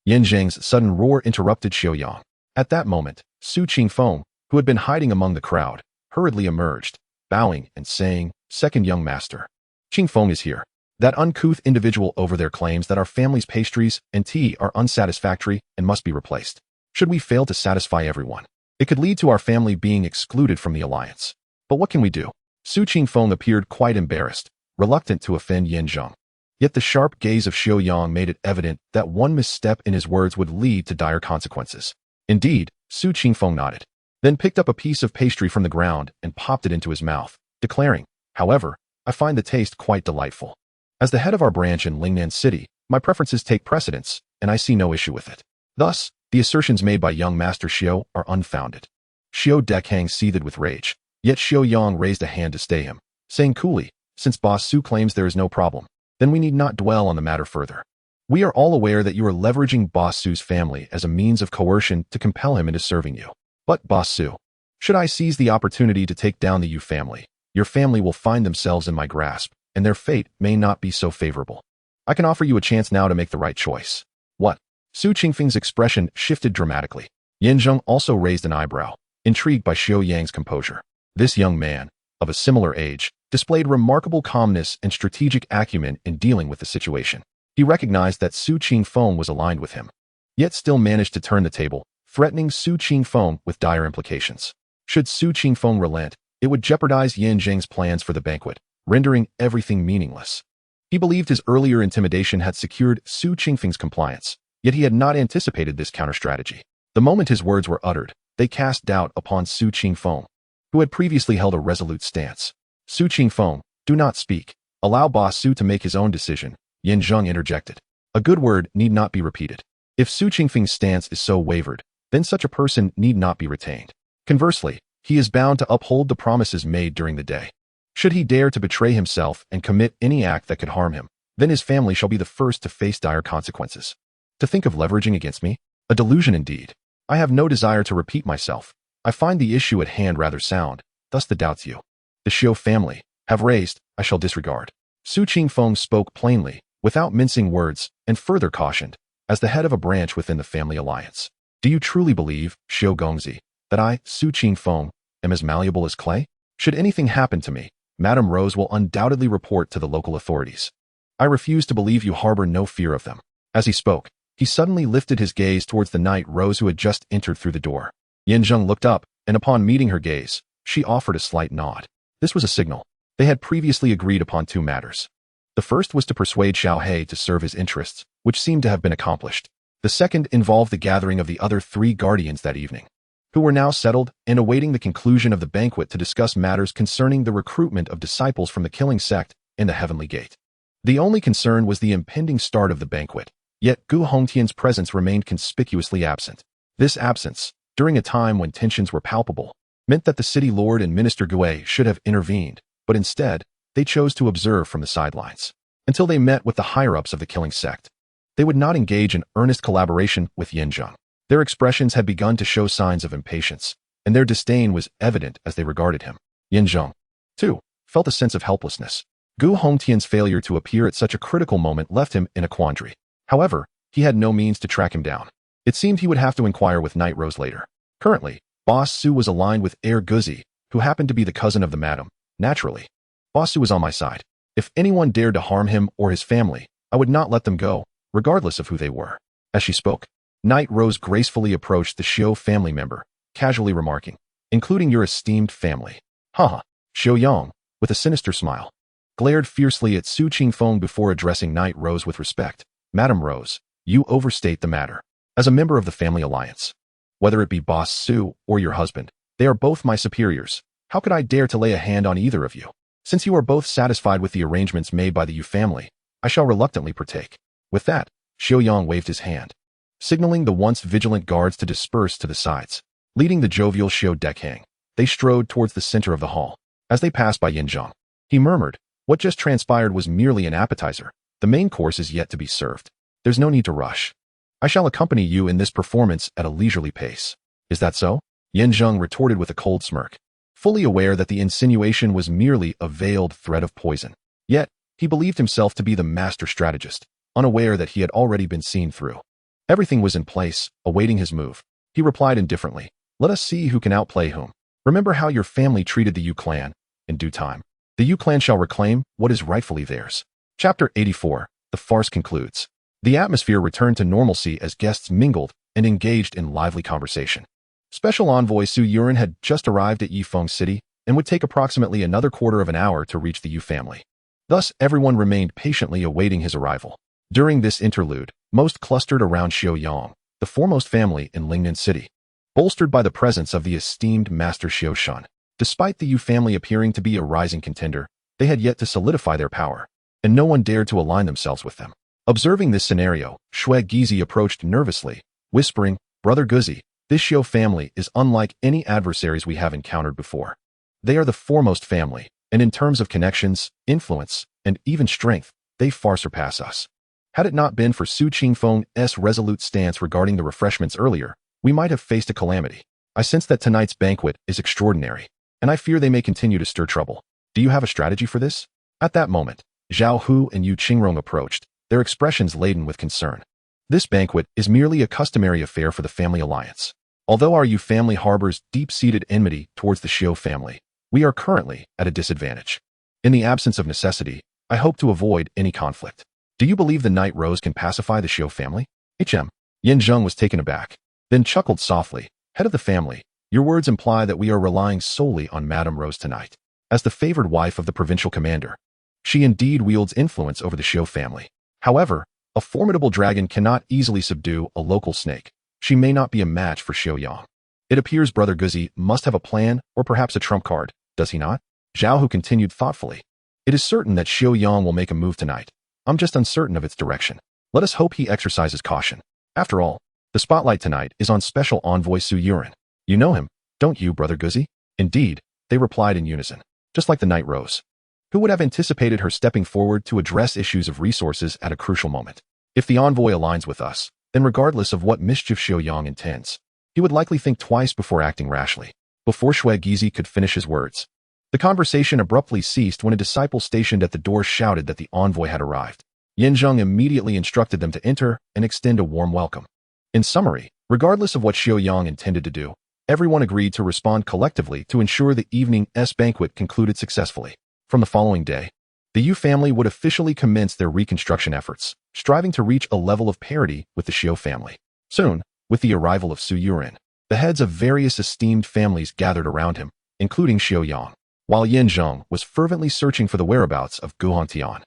Yin Zheng's sudden roar interrupted Xiao Yang. At that moment, Su Qingfeng, who had been hiding among the crowd, hurriedly emerged, bowing and saying, "Second young master. Qingfeng is here." That uncouth individual over there claims that our family's pastries and tea are unsatisfactory and must be replaced. Should we fail to satisfy everyone, it could lead to our family being excluded from the alliance. But what can we do? Su Qingfeng appeared quite embarrassed, reluctant to offend Yin Zheng. Yet the sharp gaze of Xiao Yang made it evident that one misstep in his words would lead to dire consequences. Indeed, Su Qingfeng nodded, then picked up a piece of pastry from the ground and popped it into his mouth, declaring, "However, I find the taste quite delightful. As the head of our branch in Lingnan City, my preferences take precedence, and I see no issue with it." Thus, the assertions made by young Master Xiao are unfounded. Xiao Dekang seethed with rage, yet Xiao Yang raised a hand to stay him, saying coolly, "Since Boss Su claims there is no problem, then we need not dwell on the matter further. We are all aware that you are leveraging Boss Su's family as a means of coercion to compel him into serving you. But, Boss Su, should I seize the opportunity to take down the Yu family, your family will find themselves in my grasp, and their fate may not be so favorable. I can offer you a chance now to make the right choice. 1. Su Qingfeng's expression shifted dramatically. Yin Zheng also raised an eyebrow, intrigued by Xiao Yang's composure. This young man, of a similar age, displayed remarkable calmness and strategic acumen in dealing with the situation. He recognized that Su Qingfeng was aligned with him, yet still managed to turn the table, threatening Su Qingfeng with dire implications. Should Su Qingfeng relent, it would jeopardize Yin Zheng's plans for the banquet, rendering everything meaningless. He believed his earlier intimidation had secured Su Qingfeng's compliance, yet he had not anticipated this counter-strategy. The moment his words were uttered, they cast doubt upon Su Qingfeng, who had previously held a resolute stance. Su Qingfeng, do not speak. Allow Boss Su to make his own decision, Yin Zheng interjected. A good word need not be repeated. If Su Qingfeng's stance is so wavered, then such a person need not be retained. Conversely, he is bound to uphold the promises made during the day. Should he dare to betray himself and commit any act that could harm him, then his family shall be the first to face dire consequences. To think of leveraging against me? A delusion indeed. I have no desire to repeat myself. I find the issue at hand rather sound, thus the doubts you, the Xiao family, have raised, I shall disregard. Su Qingfeng spoke plainly, without mincing words, and further cautioned, as the head of a branch within the family alliance. Do you truly believe, Xiao Gongzi, that I, Su Qingfeng, am as malleable as clay? Should anything happen to me, Madame Rose will undoubtedly report to the local authorities. I refuse to believe you harbor no fear of them. As he spoke, he suddenly lifted his gaze towards the knight Rose who had just entered through the door. Yin Zheng looked up, and upon meeting her gaze, she offered a slight nod. This was a signal. They had previously agreed upon two matters. The first was to persuade Xiao He to serve his interests, which seemed to have been accomplished. The second involved the gathering of the other three guardians that evening, who were now settled and awaiting the conclusion of the banquet to discuss matters concerning the recruitment of disciples from the killing sect in the Heavenly Gate. The only concern was the impending start of the banquet, yet Gu Hongtian's presence remained conspicuously absent. This absence, during a time when tensions were palpable, meant that the city lord and minister Gui should have intervened, but instead, they chose to observe from the sidelines. Until they met with the higher-ups of the killing sect, they would not engage in earnest collaboration with Yin Zheng. Their expressions had begun to show signs of impatience, and their disdain was evident as they regarded him. Yin Zheng, too, felt a sense of helplessness. Gu Hongtian's failure to appear at such a critical moment left him in a quandary. However, he had no means to track him down. It seemed he would have to inquire with Knight Rose later. Currently, Boss Su was aligned with Heir Guzi, who happened to be the cousin of the madam. Naturally, Boss Su was on my side. If anyone dared to harm him or his family, I would not let them go, regardless of who they were. As she spoke, Knight Rose gracefully approached the Xiao family member, casually remarking, including your esteemed family. Haha. Xiao Yang, with a sinister smile, glared fiercely at Su Qingfeng before addressing Knight Rose with respect. Madame Rose, you overstate the matter. As a member of the family alliance, whether it be Boss Su or your husband, they are both my superiors. How could I dare to lay a hand on either of you? Since you are both satisfied with the arrangements made by the Yu family, I shall reluctantly partake. With that, Xiao Yang waved his hand, signaling the once vigilant guards to disperse to the sides. Leading the jovial Xiao Dekhang, they strode towards the center of the hall. As they passed by Yin Zheng, he murmured, what just transpired was merely an appetizer. The main course is yet to be served. There's no need to rush. I shall accompany you in this performance at a leisurely pace. Is that so? Yin Zheng retorted with a cold smirk, fully aware that the insinuation was merely a veiled threat of poison. Yet, he believed himself to be the master strategist, unaware that he had already been seen through. Everything was in place, awaiting his move. He replied indifferently, let us see who can outplay whom. Remember how your family treated the Yu clan. In due time, the Yu clan shall reclaim what is rightfully theirs. Chapter 84, the farce concludes. The atmosphere returned to normalcy as guests mingled and engaged in lively conversation. Special Envoy Su Yuran had just arrived at Yifeng City and would take approximately another quarter of an hour to reach the Yu family. Thus, everyone remained patiently awaiting his arrival. During this interlude, most clustered around Xiao Yang, the foremost family in Lingnan City, bolstered by the presence of the esteemed Master Xiao Shun. Despite the Yu family appearing to be a rising contender, they had yet to solidify their power, and no one dared to align themselves with them. Observing this scenario, Shui Gizi approached nervously, whispering, Brother Guzi, this Xiao family is unlike any adversaries we have encountered before. They are the foremost family, and in terms of connections, influence, and even strength, they far surpass us. Had it not been for Su Qingfeng's resolute stance regarding the refreshments earlier, we might have faced a calamity. I sense that tonight's banquet is extraordinary, and I fear they may continue to stir trouble. Do you have a strategy for this? At that moment, Zhao Hu and Yu Qingrong approached, their expressions laden with concern. This banquet is merely a customary affair for the family alliance. Although our Yu family harbors deep-seated enmity towards the Xiu family, we are currently at a disadvantage. In the absence of necessity, I hope to avoid any conflict. Do you believe the Night Rose can pacify the Xiu family? Yin Zheng was taken aback, then chuckled softly. Head of the family, your words imply that we are relying solely on Madame Rose tonight. As the favored wife of the provincial commander, she indeed wields influence over the Xiu family. However, a formidable dragon cannot easily subdue a local snake. She may not be a match for Xiu Yang. It appears Brother Guzi must have a plan or perhaps a trump card, does he not? Zhao Hu continued thoughtfully. It is certain that Xiu Yang will make a move tonight. I'm just uncertain of its direction. Let us hope he exercises caution. After all, the spotlight tonight is on Special Envoy Su Yuren. You know him, don't you, Brother Guzi? Indeed, they replied in unison, just like the Night Rose. Who would have anticipated her stepping forward to address issues of resources at a crucial moment? If the envoy aligns with us, then regardless of what mischief Xiu Yang intends, he would likely think twice before acting rashly. Before Shui Gizi could finish his words, the conversation abruptly ceased when a disciple stationed at the door shouted that the envoy had arrived. Yin Zheng immediately instructed them to enter and extend a warm welcome. In summary, regardless of what Xiu Yang intended to do, everyone agreed to respond collectively to ensure the evening's banquet concluded successfully. From the following day, the Yu family would officially commence their reconstruction efforts, striving to reach a level of parity with the Xiu family. Soon, with the arrival of Su Yuren, the heads of various esteemed families gathered around him, including Xiu Yang, while Yin Zheng was fervently searching for the whereabouts of Guhan Tian.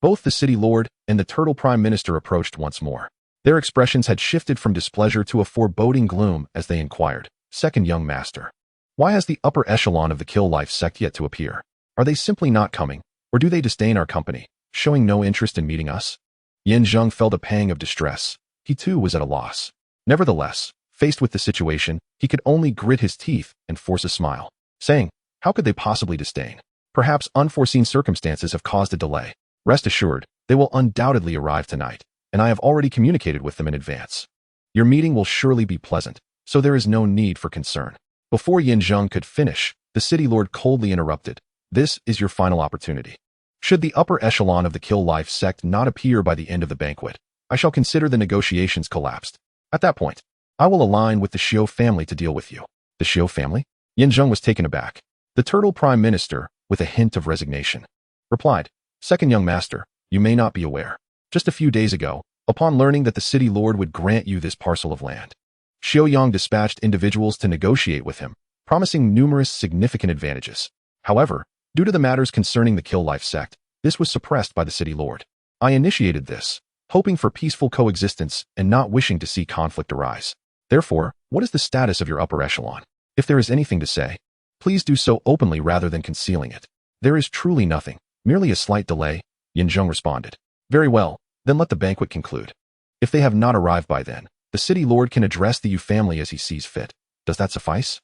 Both the city lord and the turtle prime minister approached once more. Their expressions had shifted from displeasure to a foreboding gloom as they inquired, Second young master, why has the upper echelon of the Kill Life sect yet to appear? Are they simply not coming, or do they disdain our company, showing no interest in meeting us? Yin Zheng felt a pang of distress. He too was at a loss. Nevertheless, faced with the situation, he could only grit his teeth and force a smile, saying, how could they possibly disdain? Perhaps unforeseen circumstances have caused a delay. Rest assured, they will undoubtedly arrive tonight, and I have already communicated with them in advance. Your meeting will surely be pleasant, so there is no need for concern. Before Yin Zheng could finish, the city lord coldly interrupted. This is your final opportunity. Should the upper echelon of the Kill Life sect not appear by the end of the banquet, I shall consider the negotiations collapsed. At that point, I will align with the Xiu family to deal with you. The Xiu family? Yin Zheng was taken aback. The turtle prime minister, with a hint of resignation, replied, Second young master, you may not be aware. Just a few days ago, upon learning that the city lord would grant you this parcel of land, Xiu Yang dispatched individuals to negotiate with him, promising numerous significant advantages. However, due to the matters concerning the Kill Life sect, this was suppressed by the city lord. I initiated this, hoping for peaceful coexistence and not wishing to see conflict arise. Therefore, what is the status of your upper echelon? If there is anything to say, please do so openly rather than concealing it. There is truly nothing, merely a slight delay, Yin Zheng responded. Very well, then let the banquet conclude. If they have not arrived by then, the city lord can address the Yu family as he sees fit. Does that suffice?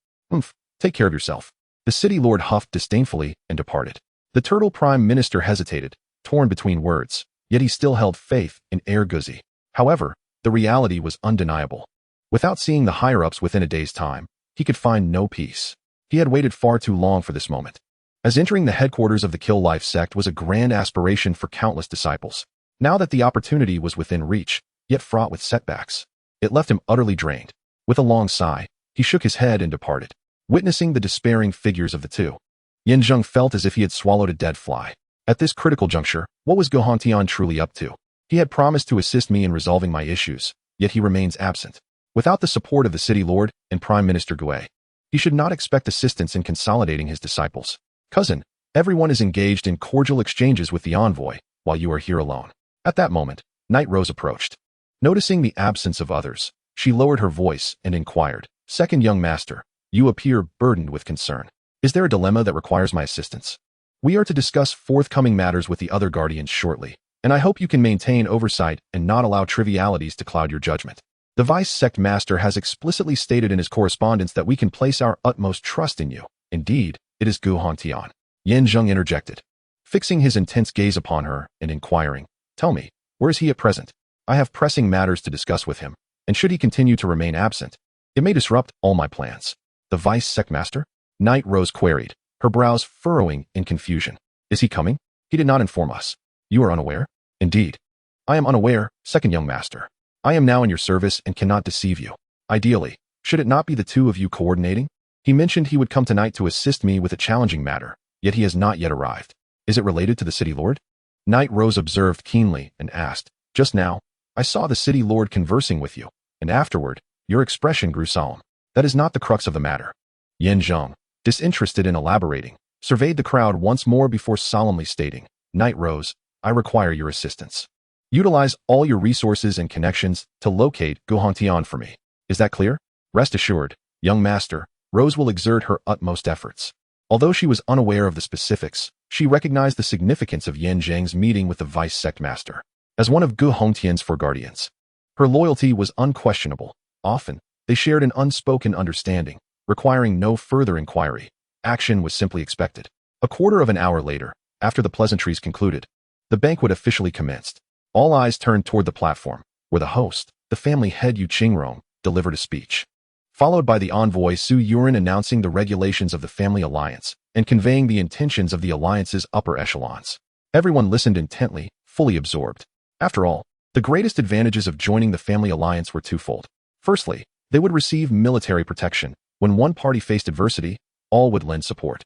Take care of yourself. The city lord huffed disdainfully and departed. The turtle prime minister hesitated, torn between words, yet he still held faith in Guzi. However, the reality was undeniable. Without seeing the higher-ups within a day's time, he could find no peace. He had waited far too long for this moment. As entering the headquarters of the Kill Life sect was a grand aspiration for countless disciples. Now that the opportunity was within reach, yet fraught with setbacks, it left him utterly drained. With a long sigh, he shook his head and departed. Witnessing the despairing figures of the two, Yin Zheng felt as if he had swallowed a dead fly. At this critical juncture, what was Guhan Tian truly up to? He had promised to assist me in resolving my issues, yet he remains absent. Without the support of the city lord and Prime Minister Gui, he should not expect assistance in consolidating his disciples. Cousin, everyone is engaged in cordial exchanges with the envoy, while you are here alone. At that moment, Night Rose approached. Noticing the absence of others, she lowered her voice and inquired, Second young master, you appear burdened with concern. Is there a dilemma that requires my assistance? We are to discuss forthcoming matters with the other guardians shortly, and I hope you can maintain oversight and not allow trivialities to cloud your judgment. The vice sect master has explicitly stated in his correspondence that we can place our utmost trust in you. Indeed, it is Guhan Tian. Yin Zheng interjected, fixing his intense gaze upon her and inquiring, tell me, where is he at present? I have pressing matters to discuss with him, and should he continue to remain absent, it may disrupt all my plans. The vice sect master? Night Rose queried, her brows furrowing in confusion. Is he coming? He did not inform us. You are unaware? Indeed. I am unaware, second young master. I am now in your service and cannot deceive you. Ideally, should it not be the two of you coordinating? He mentioned he would come tonight to assist me with a challenging matter, yet he has not yet arrived. Is it related to the city lord? Knight Rose observed keenly and asked, just now, I saw the city lord conversing with you, and afterward, your expression grew solemn. That is not the crux of the matter. Zheng, disinterested in elaborating, surveyed the crowd once more before solemnly stating, Knight Rose, I require your assistance. Utilize all your resources and connections to locate Guhongtian for me. Is that clear? Rest assured, young master, Rose will exert her utmost efforts. Although she was unaware of the specifics, she recognized the significance of Zheng's meeting with the vice sect master. As one of Guhongtian's four guardians, her loyalty was unquestionable. Often, they shared an unspoken understanding, requiring no further inquiry. Action was simply expected. A quarter of an hour later, after the pleasantries concluded, the banquet officially commenced. All eyes turned toward the platform, where the host, the family head Yu Qingrong, delivered a speech, followed by the envoy Su Yuren announcing the regulations of the family alliance and conveying the intentions of the alliance's upper echelons. Everyone listened intently, fully absorbed. After all, the greatest advantages of joining the family alliance were twofold. Firstly, they would receive military protection. When one party faced adversity, all would lend support.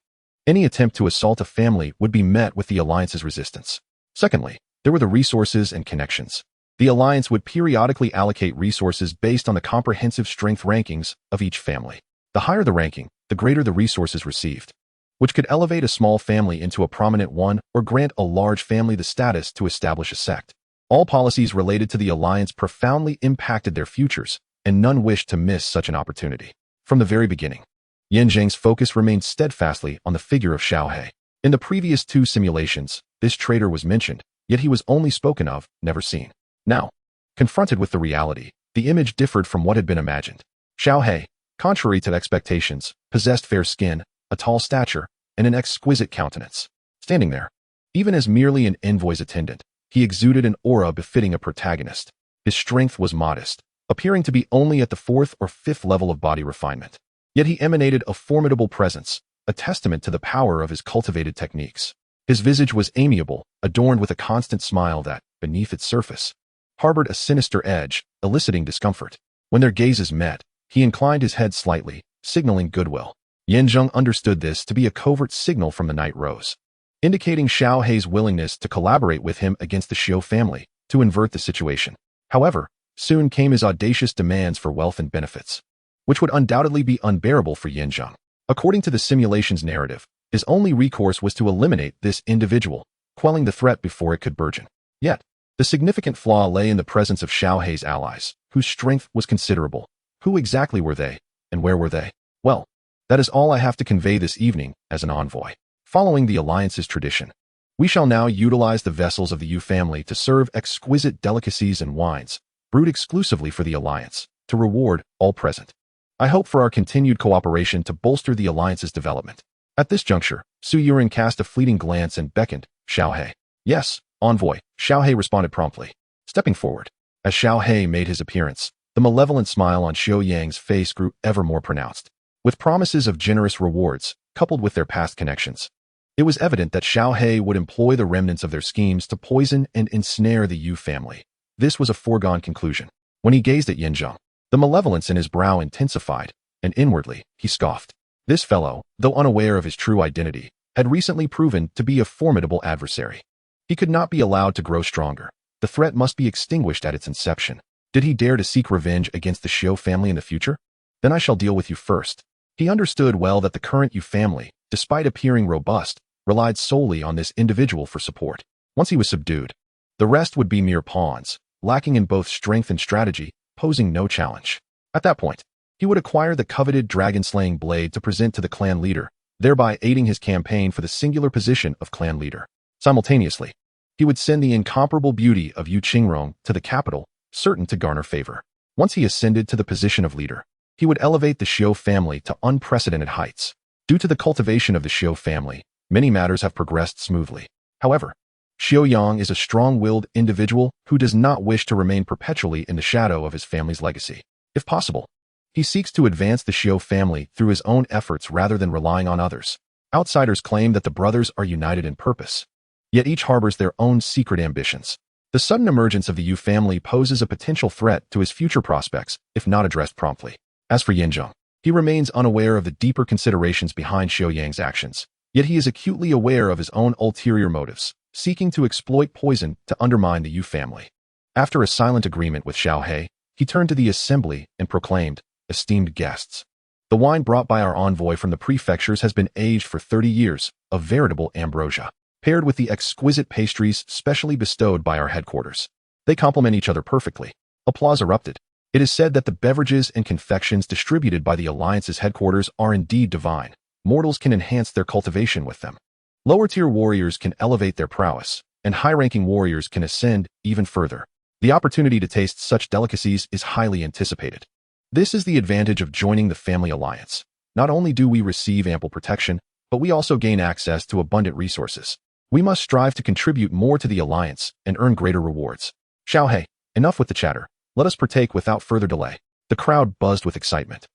Any attempt to assault a family would be met with the alliance's resistance. Secondly, there were the resources and connections. The alliance would periodically allocate resources based on the comprehensive strength rankings of each family. The higher the ranking, the greater the resources received, which could elevate a small family into a prominent one or grant a large family the status to establish a sect. All policies related to the alliance profoundly impacted their futures, and none wished to miss such an opportunity. From the very beginning, Zheng's focus remained steadfastly on the figure of Xiaohe. In the previous two simulations, this traitor was mentioned, yet he was only spoken of, never seen. Now, confronted with the reality, the image differed from what had been imagined. Xiaohe, contrary to expectations, possessed fair skin, a tall stature, and an exquisite countenance. Standing there, even as merely an envoy's attendant, he exuded an aura befitting a protagonist. His strength was modest, appearing to be only at the fourth or fifth level of body refinement. Yet he emanated a formidable presence, a testament to the power of his cultivated techniques. His visage was amiable, adorned with a constant smile that, beneath its surface, harbored a sinister edge, eliciting discomfort. When their gazes met, he inclined his head slightly, signaling goodwill. Zheng understood this to be a covert signal from the Knight Rose, indicating Xiaohe's willingness to collaborate with him against the Xiao family to invert the situation. However, soon came his audacious demands for wealth and benefits, which would undoubtedly be unbearable for Zheng. According to the simulation's narrative, his only recourse was to eliminate this individual, quelling the threat before it could burgeon. Yet, the significant flaw lay in the presence of Xiaohe's allies, whose strength was considerable. Who exactly were they, and where were they? Well, that is all I have to convey this evening as an envoy. Following the alliance's tradition, we shall now utilize the vessels of the Yu family to serve exquisite delicacies and wines, brewed exclusively for the alliance, to reward all present. I hope for our continued cooperation to bolster the alliance's development. At this juncture, Su Yuren cast a fleeting glance and beckoned, Xiaohe. Yes, envoy, Xiaohe responded promptly, stepping forward. As Xiaohe made his appearance, the malevolent smile on Xiao Yang's face grew ever more pronounced. With promises of generous rewards, coupled with their past connections, it was evident that Xiaohe would employ the remnants of their schemes to poison and ensnare the Yu family. This was a foregone conclusion. When he gazed at Zheng, the malevolence in his brow intensified, and inwardly, he scoffed. This fellow, though unaware of his true identity, had recently proven to be a formidable adversary. He could not be allowed to grow stronger. The threat must be extinguished at its inception. Did he dare to seek revenge against the Xiao family in the future? Then I shall deal with you first. He understood well that the current Yu family, despite appearing robust, relied solely on this individual for support. Once he was subdued, the rest would be mere pawns, lacking in both strength and strategy, posing no challenge. At that point, he would acquire the coveted dragon-slaying blade to present to the clan leader, thereby aiding his campaign for the singular position of clan leader. Simultaneously, he would send the incomparable beauty of Yu Qingrong to the capital, certain to garner favor. Once he ascended to the position of leader, he would elevate the Xiao family to unprecedented heights. Due to the cultivation of the Xiao family, many matters have progressed smoothly. However, Xiao Yang is a strong-willed individual who does not wish to remain perpetually in the shadow of his family's legacy. If possible, he seeks to advance the Xiao family through his own efforts rather than relying on others. Outsiders claim that the brothers are united in purpose, yet each harbors their own secret ambitions. The sudden emergence of the Yu family poses a potential threat to his future prospects if not addressed promptly. As for Zheng, he remains unaware of the deeper considerations behind Xiaoyang's actions, yet he is acutely aware of his own ulterior motives, seeking to exploit poison to undermine the Yu family. After a silent agreement with Xiaohe, he turned to the assembly and proclaimed, "Esteemed guests, the wine brought by our envoy from the prefectures has been aged for 30 years, a veritable ambrosia, paired with the exquisite pastries specially bestowed by our headquarters. They complement each other perfectly." Applause erupted. It is said that the beverages and confections distributed by the Alliance's headquarters are indeed divine. Mortals can enhance their cultivation with them. Lower-tier warriors can elevate their prowess, and high-ranking warriors can ascend even further. The opportunity to taste such delicacies is highly anticipated. This is the advantage of joining the family alliance. Not only do we receive ample protection, but we also gain access to abundant resources. We must strive to contribute more to the alliance and earn greater rewards. Xiaohe, enough with the chatter. Let us partake without further delay. The crowd buzzed with excitement.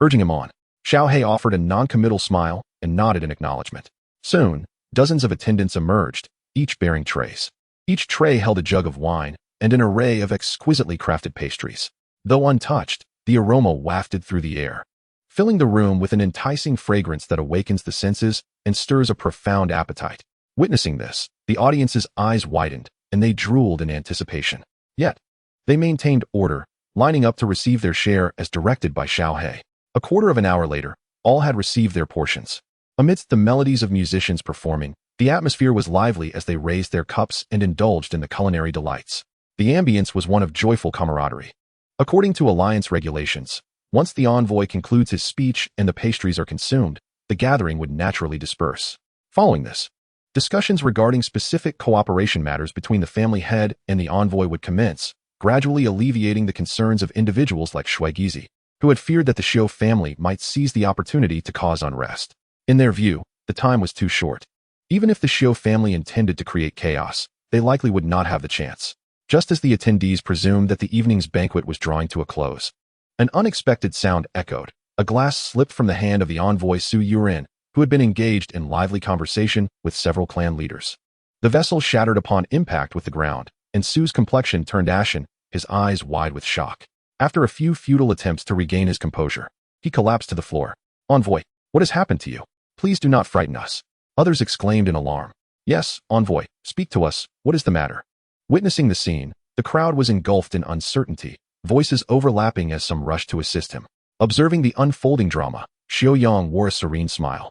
Urging him on, Xiaohe offered a non-committal smile and nodded in acknowledgement. Soon, dozens of attendants emerged, each bearing trays. Each tray held a jug of wine and an array of exquisitely crafted pastries. Though untouched, the aroma wafted through the air, filling the room with an enticing fragrance that awakens the senses and stirs a profound appetite. Witnessing this, the audience's eyes widened, and they drooled in anticipation. Yet, they maintained order, lining up to receive their share as directed by Xiaohe. A quarter of an hour later, all had received their portions. Amidst the melodies of musicians performing, the atmosphere was lively as they raised their cups and indulged in the culinary delights. The ambience was one of joyful camaraderie. According to Alliance regulations, once the envoy concludes his speech and the pastries are consumed, the gathering would naturally disperse. Following this, discussions regarding specific cooperation matters between the family head and the envoy would commence, gradually alleviating the concerns of individuals like Shuaigizi, who had feared that the Xiu family might seize the opportunity to cause unrest. In their view, the time was too short. Even if the Xiu family intended to create chaos, they likely would not have the chance. Just as the attendees presumed that the evening's banquet was drawing to a close, an unexpected sound echoed. A glass slipped from the hand of the envoy Su Yurin, who had been engaged in lively conversation with several clan leaders. The vessel shattered upon impact with the ground, and Su's complexion turned ashen, his eyes wide with shock. After a few futile attempts to regain his composure, he collapsed to the floor. "Envoy, what has happened to you? Please do not frighten us." Others exclaimed in alarm. "Yes, envoy, speak to us. What is the matter?" Witnessing the scene, the crowd was engulfed in uncertainty, voices overlapping as some rushed to assist him. Observing the unfolding drama, Xiaoyang wore a serene smile.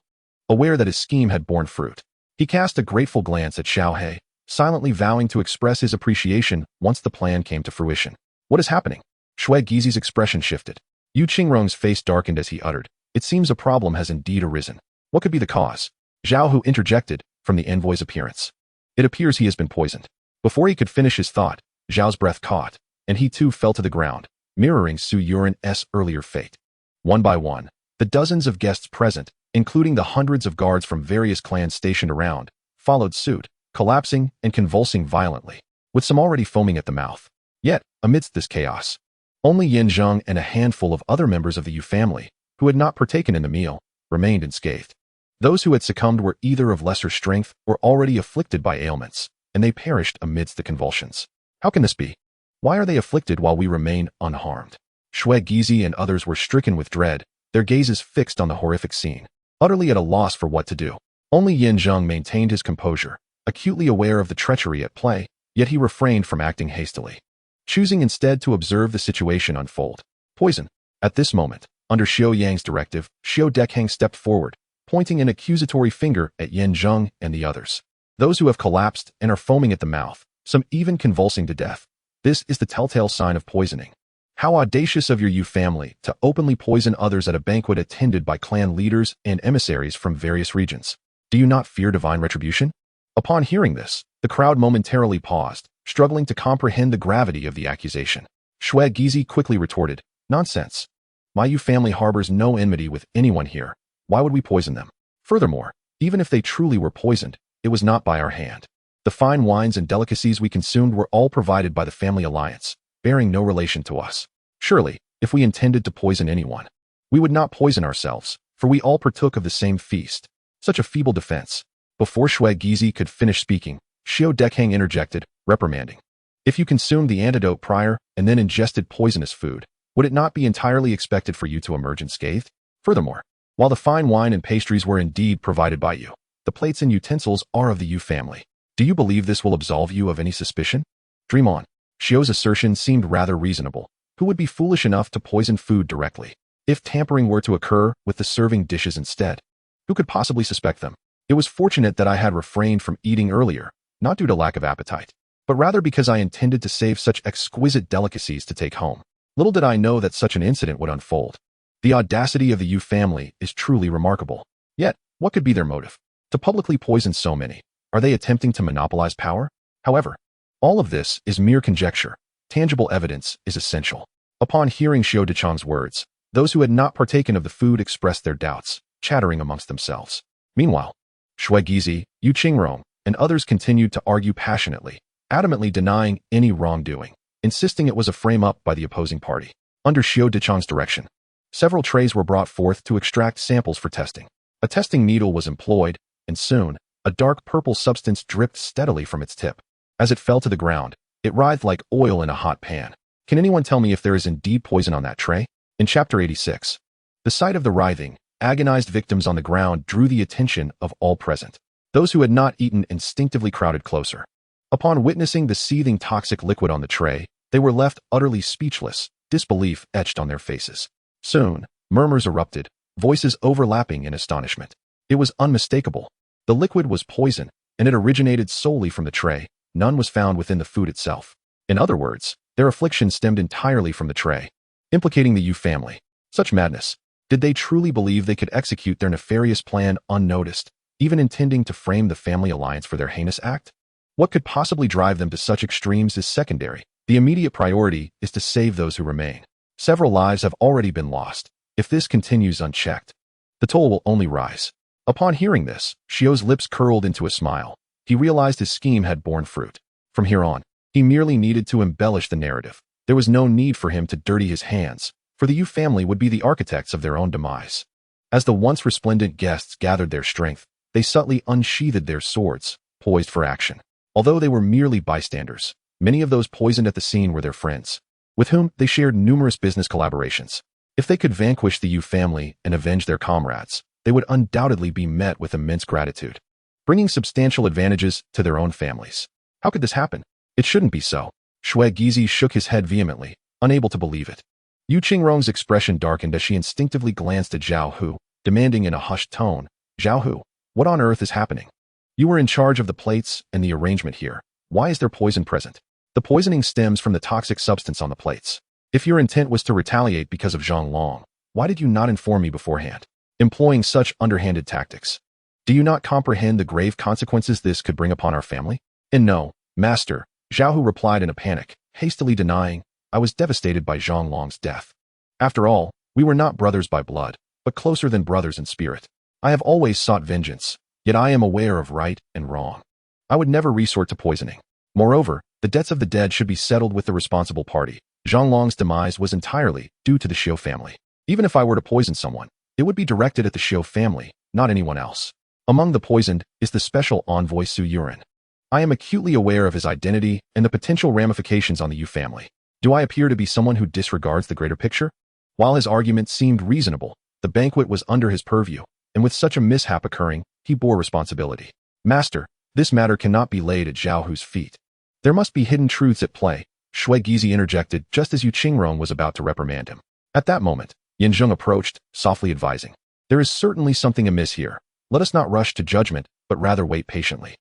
Aware that his scheme had borne fruit, he cast a grateful glance at Xiaohe, silently vowing to express his appreciation once the plan came to fruition. "What is happening?" Shuaigizi's expression shifted. Yu Qingrong's face darkened as he uttered, "It seems a problem has indeed arisen. What could be the cause?" Zhao Hu interjected from the envoy's appearance. "It appears he has been poisoned." Before he could finish his thought, Zhao's breath caught, and he too fell to the ground, mirroring Su Yurin's earlier fate. One by one, the dozens of guests present, including the hundreds of guards from various clans stationed around, followed suit, collapsing and convulsing violently, with some already foaming at the mouth. Yet, amidst this chaos, only Zheng and a handful of other members of the Yu family, who had not partaken in the meal, remained unscathed. Those who had succumbed were either of lesser strength or already afflicted by ailments, and they perished amidst the convulsions. How can this be? Why are they afflicted while we remain unharmed? Shuaigizi and others were stricken with dread, their gazes fixed on the horrific scene, utterly at a loss for what to do. Only Zheng maintained his composure, acutely aware of the treachery at play, yet he refrained from acting hastily, choosing instead to observe the situation unfold. Poison. At this moment, under Xiaoyang's directive, Xiao Dekheng stepped forward, pointing an accusatory finger at Zheng and the others. "Those who have collapsed and are foaming at the mouth, some even convulsing to death. This is the telltale sign of poisoning. How audacious of your Yu family to openly poison others at a banquet attended by clan leaders and emissaries from various regions. Do you not fear divine retribution?" Upon hearing this, the crowd momentarily paused, struggling to comprehend the gravity of the accusation. Shuaigizi quickly retorted, "Nonsense. My Yu family harbors no enmity with anyone here. Why would we poison them? Furthermore, even if they truly were poisoned, it was not by our hand. The fine wines and delicacies we consumed were all provided by the family alliance, bearing no relation to us. Surely, if we intended to poison anyone, we would not poison ourselves, for we all partook of the same feast." Such a feeble defense. Before Shuaigizi could finish speaking, Xiao Dekheng interjected, reprimanding. If you consumed the antidote prior and then ingested poisonous food, would it not be entirely expected for you to emerge unscathed? Furthermore, while the fine wine and pastries were indeed provided by you, the plates and utensils are of the Yu family. Do you believe this will absolve you of any suspicion? Dream on. Xiao's assertion seemed rather reasonable. Who would be foolish enough to poison food directly? If tampering were to occur with the serving dishes instead, who could possibly suspect them? It was fortunate that I had refrained from eating earlier, not due to lack of appetite, but rather because I intended to save such exquisite delicacies to take home. Little did I know that such an incident would unfold. The audacity of the Yu family is truly remarkable. Yet, what could be their motive? To publicly poison so many? Are they attempting to monopolize power? However, all of this is mere conjecture. Tangible evidence is essential. Upon hearing Xiao Dechang's words, those who had not partaken of the food expressed their doubts, chattering amongst themselves. Meanwhile, Shui Gizi, Yu Qingrong, and others continued to argue passionately, adamantly denying any wrongdoing, insisting it was a frame-up by the opposing party. Under Xiao Dechang's direction, several trays were brought forth to extract samples for testing. A testing needle was employed, and soon, a dark purple substance dripped steadily from its tip. As it fell to the ground, it writhed like oil in a hot pan. Can anyone tell me if there is indeed poison on that tray? In Chapter 86, the sight of the writhing, agonized victims on the ground drew the attention of all present. Those who had not eaten instinctively crowded closer. Upon witnessing the seething toxic liquid on the tray, they were left utterly speechless, disbelief etched on their faces. Soon, murmurs erupted, voices overlapping in astonishment. It was unmistakable. The liquid was poison, and it originated solely from the tray. None was found within the food itself. In other words, their affliction stemmed entirely from the tray, implicating the Yu family. Such madness. Did they truly believe they could execute their nefarious plan unnoticed, even intending to frame the family alliance for their heinous act? What could possibly drive them to such extremes is secondary. The immediate priority is to save those who remain. Several lives have already been lost. If this continues unchecked, the toll will only rise. Upon hearing this, Xiao's lips curled into a smile. He realized his scheme had borne fruit. From here on, he merely needed to embellish the narrative. There was no need for him to dirty his hands, for the Yu family would be the architects of their own demise. As the once resplendent guests gathered their strength, they subtly unsheathed their swords, poised for action. Although they were merely bystanders, many of those poisoned at the scene were their friends, with whom they shared numerous business collaborations. If they could vanquish the Yu family and avenge their comrades, they would undoubtedly be met with immense gratitude, bringing substantial advantages to their own families. How could this happen? It shouldn't be so. Shui Gizi shook his head vehemently, unable to believe it. Yu Qingrong's expression darkened as she instinctively glanced at Zhao Hu, demanding in a hushed tone, "Zhao Hu, what on earth is happening? You were in charge of the plates and the arrangement here. Why is there poison present?" The poisoning stems from the toxic substance on the plates. If your intent was to retaliate because of Zhang Long, why did you not inform me beforehand? Employing such underhanded tactics. Do you not comprehend the grave consequences this could bring upon our family? And no, master, Zhao Hu replied in a panic, hastily denying, I was devastated by Zhang Long's death. After all, we were not brothers by blood, but closer than brothers in spirit. I have always sought vengeance, yet I am aware of right and wrong. I would never resort to poisoning. Moreover, the debts of the dead should be settled with the responsible party. Zhang Long's demise was entirely due to the Xiao family. Even if I were to poison someone, it would be directed at the Xiao family, not anyone else. Among the poisoned is the special envoy Su Yuren. I am acutely aware of his identity and the potential ramifications on the Yu family. Do I appear to be someone who disregards the greater picture? While his argument seemed reasonable, the banquet was under his purview, and with such a mishap occurring, he bore responsibility. Master, this matter cannot be laid at Zhao Hu's feet. There must be hidden truths at play, Shui Gizi interjected just as Yu Qingrong was about to reprimand him. At that moment, Yin Zheng approached, softly advising. There is certainly something amiss here. Let us not rush to judgment, but rather wait patiently.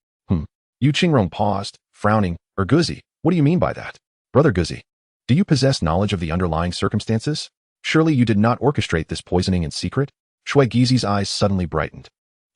Yu Qingrong paused, frowning. Guzi, what do you mean by that? Brother Guzi, do you possess knowledge of the underlying circumstances? Surely you did not orchestrate this poisoning in secret? Shui Gizi's eyes suddenly brightened.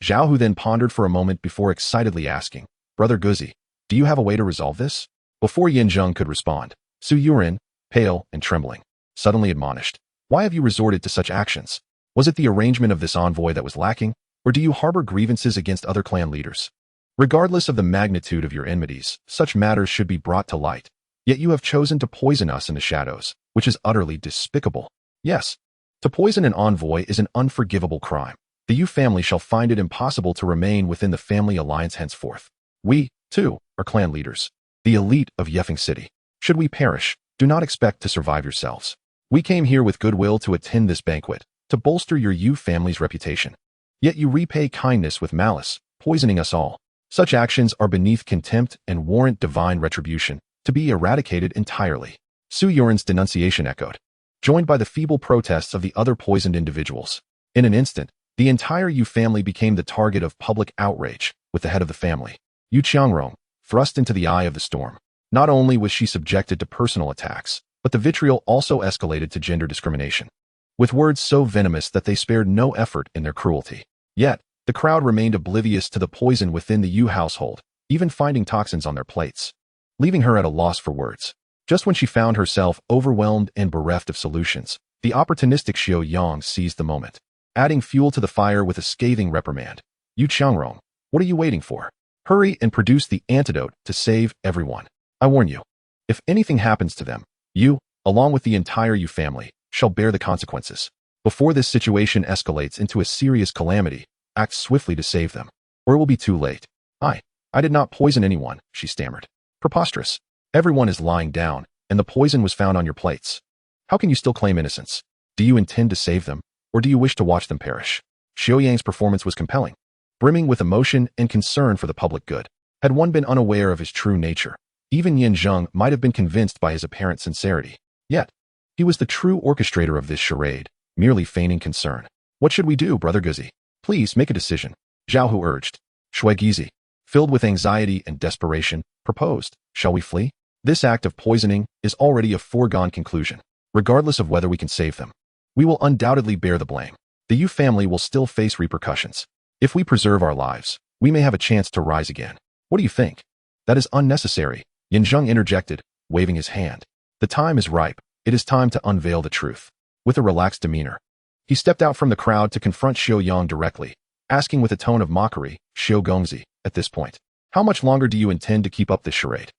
Zhao Hu then pondered for a moment before excitedly asking, Brother Guzi, do you have a way to resolve this? Before Yin Zheng could respond, Su Yuren, pale and trembling, suddenly admonished. Why have you resorted to such actions? Was it the arrangement of this envoy that was lacking, or do you harbor grievances against other clan leaders? Regardless of the magnitude of your enmities, such matters should be brought to light. Yet you have chosen to poison us in the shadows, which is utterly despicable. Yes, to poison an envoy is an unforgivable crime. The Yu family shall find it impossible to remain within the family alliance henceforth. We, too, are clan leaders, the elite of Yefeng City. Should we perish, do not expect to survive yourselves. We came here with goodwill to attend this banquet, to bolster your Yu family's reputation. Yet you repay kindness with malice, poisoning us all. Such actions are beneath contempt and warrant divine retribution, to be eradicated entirely. Su Yuren's denunciation echoed, joined by the feeble protests of the other poisoned individuals. In an instant, the entire Yu family became the target of public outrage, with the head of the family, Yu Qiangrong, thrust into the eye of the storm. Not only was she subjected to personal attacks, but the vitriol also escalated to gender discrimination, with words so venomous that they spared no effort in their cruelty. Yet, the crowd remained oblivious to the poison within the Yu household, even finding toxins on their plates, leaving her at a loss for words. Just when she found herself overwhelmed and bereft of solutions, the opportunistic Xiao Yang seized the moment, adding fuel to the fire with a scathing reprimand. Yu Qiangrong, what are you waiting for? Hurry and produce the antidote to save everyone. I warn you, if anything happens to them, you, along with the entire Yu family, shall bear the consequences. Before this situation escalates into a serious calamity, act swiftly to save them, or it will be too late. I did not poison anyone, she stammered. Preposterous. Everyone is lying down, and the poison was found on your plates. How can you still claim innocence? Do you intend to save them, or do you wish to watch them perish? Xiao Yang's performance was compelling, brimming with emotion and concern for the public good. Had one been unaware of his true nature, even Yin Zheng might have been convinced by his apparent sincerity. Yet, he was the true orchestrator of this charade, merely feigning concern. What should we do, Brother Guzi? Please make a decision, Zhao Hu urged. Shui Gizi, filled with anxiety and desperation, proposed, shall we flee? This act of poisoning is already a foregone conclusion. Regardless of whether we can save them, we will undoubtedly bear the blame. The Yu family will still face repercussions. If we preserve our lives, we may have a chance to rise again. What do you think? That is unnecessary, Yin Zheng interjected, waving his hand. The time is ripe. It is time to unveil the truth. With a relaxed demeanor, he stepped out from the crowd to confront Xiao Yang directly, asking with a tone of mockery, Xiao Gongzi, at this point, how much longer do you intend to keep up this charade?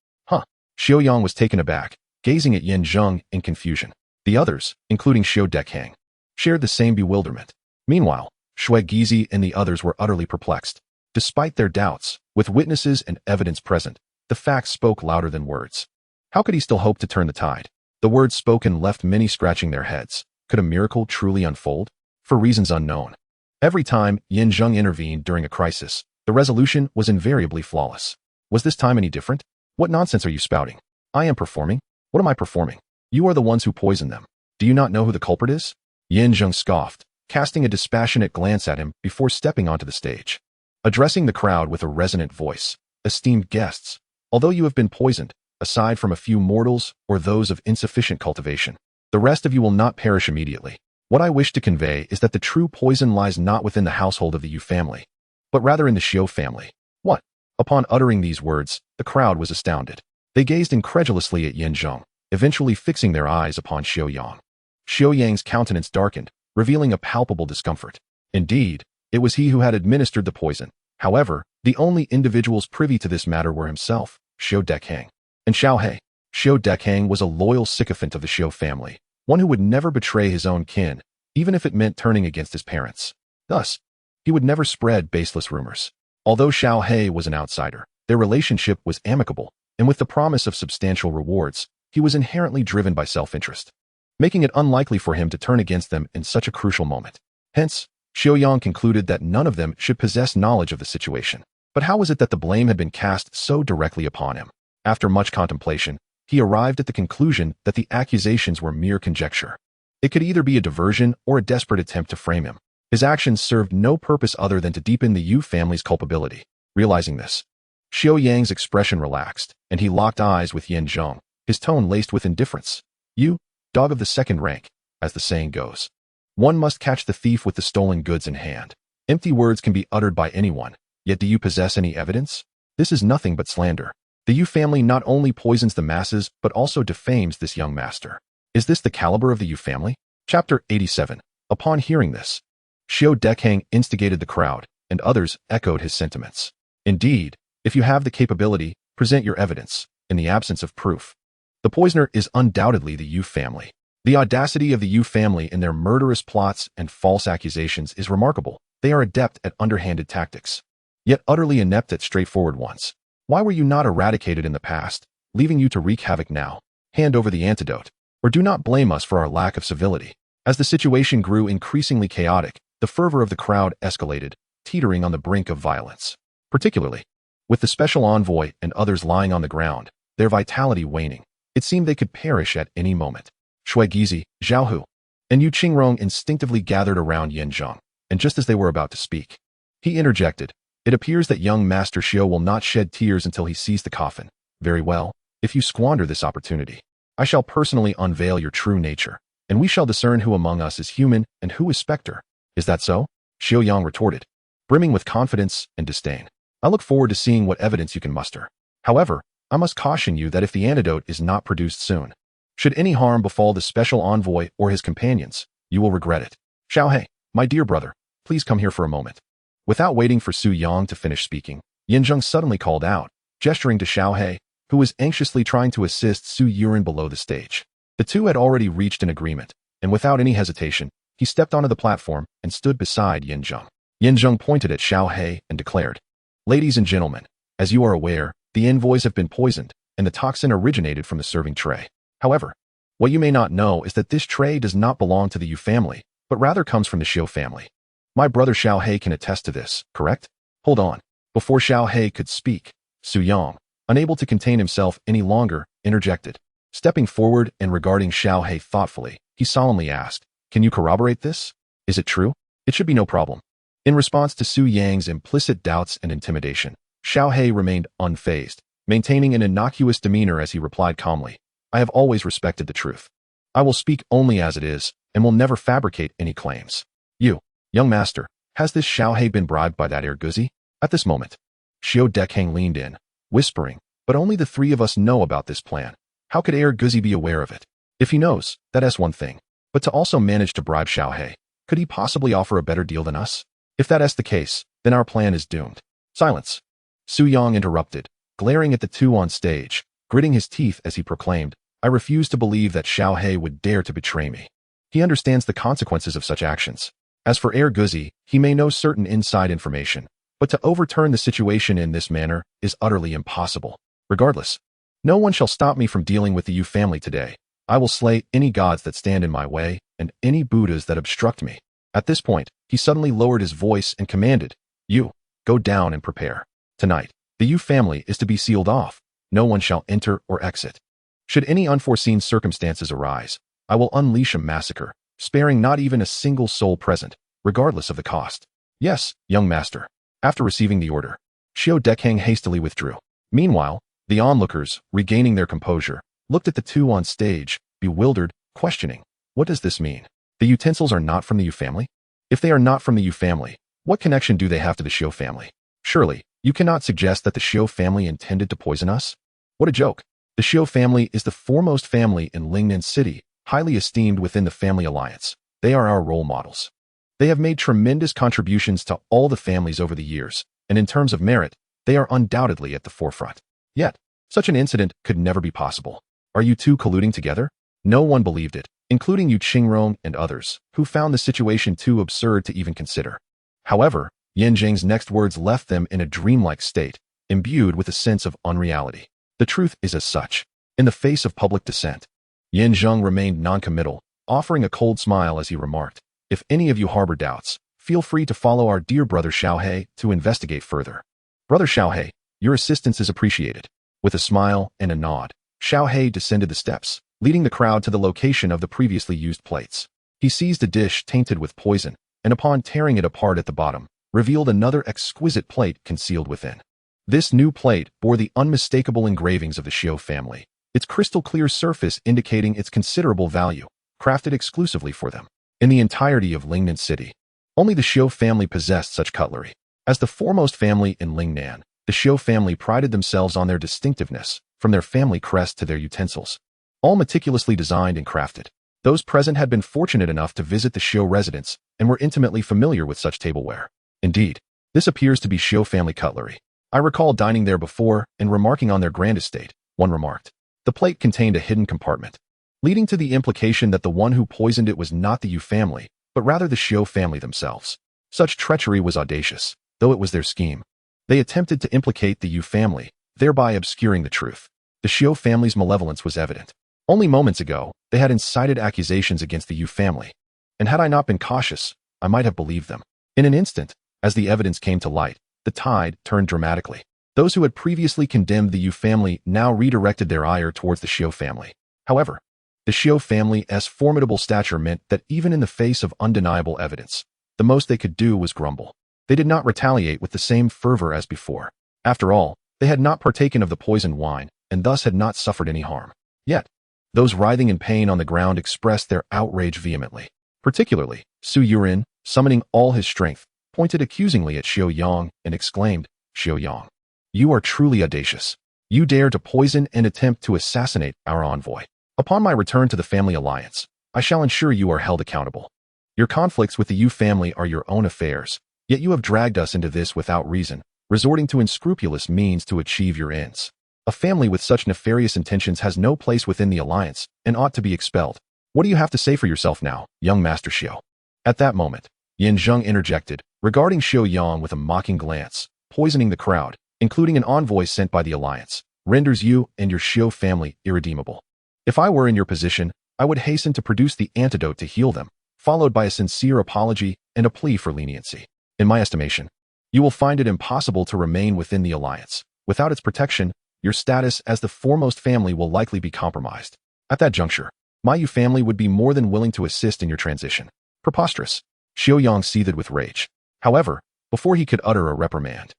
Xiao Yang was taken aback, gazing at Yin Zheng in confusion. The others, including Xiao Dekhang, shared the same bewilderment. Meanwhile, Shui Gizi and the others were utterly perplexed. Despite their doubts, with witnesses and evidence present, the facts spoke louder than words. How could he still hope to turn the tide? The words spoken left many scratching their heads. Could a miracle truly unfold? For reasons unknown. Every time Yin Zheng intervened during a crisis, the resolution was invariably flawless. Was this time any different? What nonsense are you spouting? I am performing? What am I performing? You are the ones who poisoned them. Do you not know who the culprit is? Yin Zheng scoffed, casting a dispassionate glance at him before stepping onto the stage. Addressing the crowd with a resonant voice, esteemed guests, although you have been poisoned, aside from a few mortals or those of insufficient cultivation, the rest of you will not perish immediately. What I wish to convey is that the true poison lies not within the household of the Yu family, but rather in the Xiao family. What? Upon uttering these words, the crowd was astounded. They gazed incredulously at Yin Zheng, eventually fixing their eyes upon Xiao Yang. Xiao Yang's countenance darkened, revealing a palpable discomfort. Indeed, it was he who had administered the poison. However, the only individuals privy to this matter were himself, Xiao Dekhang, and Xiao He. Xiao Dekhang was a loyal sycophant of the Xiao family, one who would never betray his own kin, even if it meant turning against his parents. Thus, he would never spread baseless rumors. Although Xiao He was an outsider, their relationship was amicable, and with the promise of substantial rewards, he was inherently driven by self-interest, making it unlikely for him to turn against them in such a crucial moment. Hence, Xiao Yang concluded that none of them should possess knowledge of the situation. But how was it that the blame had been cast so directly upon him? After much contemplation, he arrived at the conclusion that the accusations were mere conjecture. It could either be a diversion or a desperate attempt to frame him. His actions served no purpose other than to deepen the Yu family's culpability. Realizing this, Xiao Yang's expression relaxed, and he locked eyes with Yin Zheng, his tone laced with indifference. You, dog of the second rank, as the saying goes. One must catch the thief with the stolen goods in hand. Empty words can be uttered by anyone, yet do you possess any evidence? This is nothing but slander. The Yu family not only poisons the masses, but also defames this young master. Is this the caliber of the Yu family? Chapter 87. Upon hearing this, Xiao Dekhang instigated the crowd, and others echoed his sentiments. Indeed, if you have the capability, present your evidence. In the absence of proof, the poisoner is undoubtedly the Yu family. The audacity of the Yu family in their murderous plots and false accusations is remarkable. They are adept at underhanded tactics, yet utterly inept at straightforward ones. Why were you not eradicated in the past, leaving you to wreak havoc now? hand over the antidote, or do not blame us for our lack of civility. As the situation grew increasingly chaotic, the fervor of the crowd escalated, teetering on the brink of violence. Particularly, with the special envoy and others lying on the ground, their vitality waning, it seemed they could perish at any moment. Shui Gizi, Zhao Hu, and Yu Qingrong instinctively gathered around Yin Zheng, and just as they were about to speak, he interjected, "It appears that young Master Xiao will not shed tears until he sees the coffin. Very well, if you squander this opportunity, I shall personally unveil your true nature, and we shall discern who among us is human and who is specter." "Is that so?" Xiao Yang retorted, brimming with confidence and disdain. "I look forward to seeing what evidence you can muster. However, I must caution you that if the antidote is not produced soon, should any harm befall the special envoy or his companions, you will regret it. Xiaohe, my dear brother, please come here for a moment." Without waiting for Su Yang to finish speaking, Yin Zheng suddenly called out, gesturing to Xiaohe, who was anxiously trying to assist Su Yuren below the stage. The two had already reached an agreement, and without any hesitation, he stepped onto the platform and stood beside Yin Zheng. Yin Zheng pointed at Xiaohe and declared, "Ladies and gentlemen, as you are aware, the envoys have been poisoned, and the toxin originated from the serving tray. However, what you may not know is that this tray does not belong to the Yu family, but rather comes from the Xiao family. My brother Xiaohe can attest to this, correct?" "Hold on." Before Xiaohe could speak, Su Yang, unable to contain himself any longer, interjected. Stepping forward and regarding Xiaohe thoughtfully, he solemnly asked, "Can you corroborate this? Is it true?" "It should be no problem." In response to Su Yang's implicit doubts and intimidation, Xiaohe remained unfazed, maintaining an innocuous demeanor as he replied calmly, "I have always respected the truth. I will speak only as it is, and will never fabricate any claims. You, young master, has this Xiaohe been bribed by that Erguzi?" At this moment, Xiao Dekheng leaned in, whispering, "But only the three of us know about this plan. How could Erguzi be aware of it? If he knows, that's one thing. But to also manage to bribe Xiaohe, could he possibly offer a better deal than us? If that is the case, then our plan is doomed." "Silence!" Su Yang interrupted, glaring at the two on stage, gritting his teeth as he proclaimed, "I refuse to believe that Xiaohe would dare to betray me. He understands the consequences of such actions. As for Erguzi, he may know certain inside information, but to overturn the situation in this manner is utterly impossible. Regardless, no one shall stop me from dealing with the Yu family today. I will slay any gods that stand in my way and any Buddhas that obstruct me." At this point, he suddenly lowered his voice and commanded, "You, go down and prepare. Tonight, the Yu family is to be sealed off. No one shall enter or exit. Should any unforeseen circumstances arise, I will unleash a massacre, sparing not even a single soul present, regardless of the cost." "Yes, young master." After receiving the order, Xiao Dekheng hastily withdrew. Meanwhile, the onlookers, regaining their composure, looked at the two on stage, bewildered, questioning, "What does this mean? The utensils are not from the Yu family? If they are not from the Yu family, what connection do they have to the Xiao family? Surely, you cannot suggest that the Xiao family intended to poison us? What a joke. The Xiao family is the foremost family in Lingnan City, highly esteemed within the family alliance. They are our role models. They have made tremendous contributions to all the families over the years, and in terms of merit, they are undoubtedly at the forefront. Yet, such an incident could never be possible. Are you two colluding together?" No one believed it, including Yu Qingrong and others, who found the situation too absurd to even consider. However, Yin Zheng's next words left them in a dreamlike state, imbued with a sense of unreality. The truth is as such. In the face of public dissent, Yin Zheng remained noncommittal, offering a cold smile as he remarked, "If any of you harbor doubts, feel free to follow our dear brother Xiaohe to investigate further. Brother Xiaohe, your assistance is appreciated." With a smile and a nod, Xiaohe descended the steps, leading the crowd to the location of the previously used plates. He seized a dish tainted with poison, and upon tearing it apart at the bottom, revealed another exquisite plate concealed within. This new plate bore the unmistakable engravings of the Xiao family, its crystal-clear surface indicating its considerable value, crafted exclusively for them. In the entirety of Lingnan City, only the Xiao family possessed such cutlery. As the foremost family in Lingnan, the Xiao family prided themselves on their distinctiveness, from their family crest to their utensils. All meticulously designed and crafted. Those present had been fortunate enough to visit the Xiao residence and were intimately familiar with such tableware. Indeed, this appears to be Xiao family cutlery. I recall dining there before and remarking on their grand estate, one remarked. The plate contained a hidden compartment, leading to the implication that the one who poisoned it was not the Yu family, but rather the Xiao family themselves. Such treachery was audacious, though it was their scheme. They attempted to implicate the Yu family, thereby obscuring the truth. The Xiao family's malevolence was evident. Only moments ago, they had incited accusations against the Yu family. And had I not been cautious, I might have believed them. In an instant, as the evidence came to light, the tide turned dramatically. Those who had previously condemned the Yu family now redirected their ire towards the Xiao family. However, the Xiao family's formidable stature meant that even in the face of undeniable evidence, the most they could do was grumble. They did not retaliate with the same fervor as before. After all, they had not partaken of the poisoned wine, and thus had not suffered any harm. Yet, those writhing in pain on the ground expressed their outrage vehemently. Particularly, Su Yurin, summoning all his strength, pointed accusingly at Xiao Yang and exclaimed, "Xiao Yang, you are truly audacious. You dare to poison and attempt to assassinate our envoy. Upon my return to the family alliance, I shall ensure you are held accountable. Your conflicts with the Yu family are your own affairs, yet you have dragged us into this without reason, resorting to unscrupulous means to achieve your ends. A family with such nefarious intentions has no place within the alliance and ought to be expelled. What do you have to say for yourself now, young Master Xiao?" At that moment, Zheng interjected, regarding Xiao Yang with a mocking glance. "Poisoning the crowd, including an envoy sent by the alliance, renders you and your Xiao family irredeemable. If I were in your position, I would hasten to produce the antidote to heal them, followed by a sincere apology and a plea for leniency. In my estimation, you will find it impossible to remain within the alliance. Without its protection, your status as the foremost family will likely be compromised. At that juncture, my Yu family would be more than willing to assist in your transition." Preposterous. Xiao Yang seethed with rage. However, before he could utter a reprimand,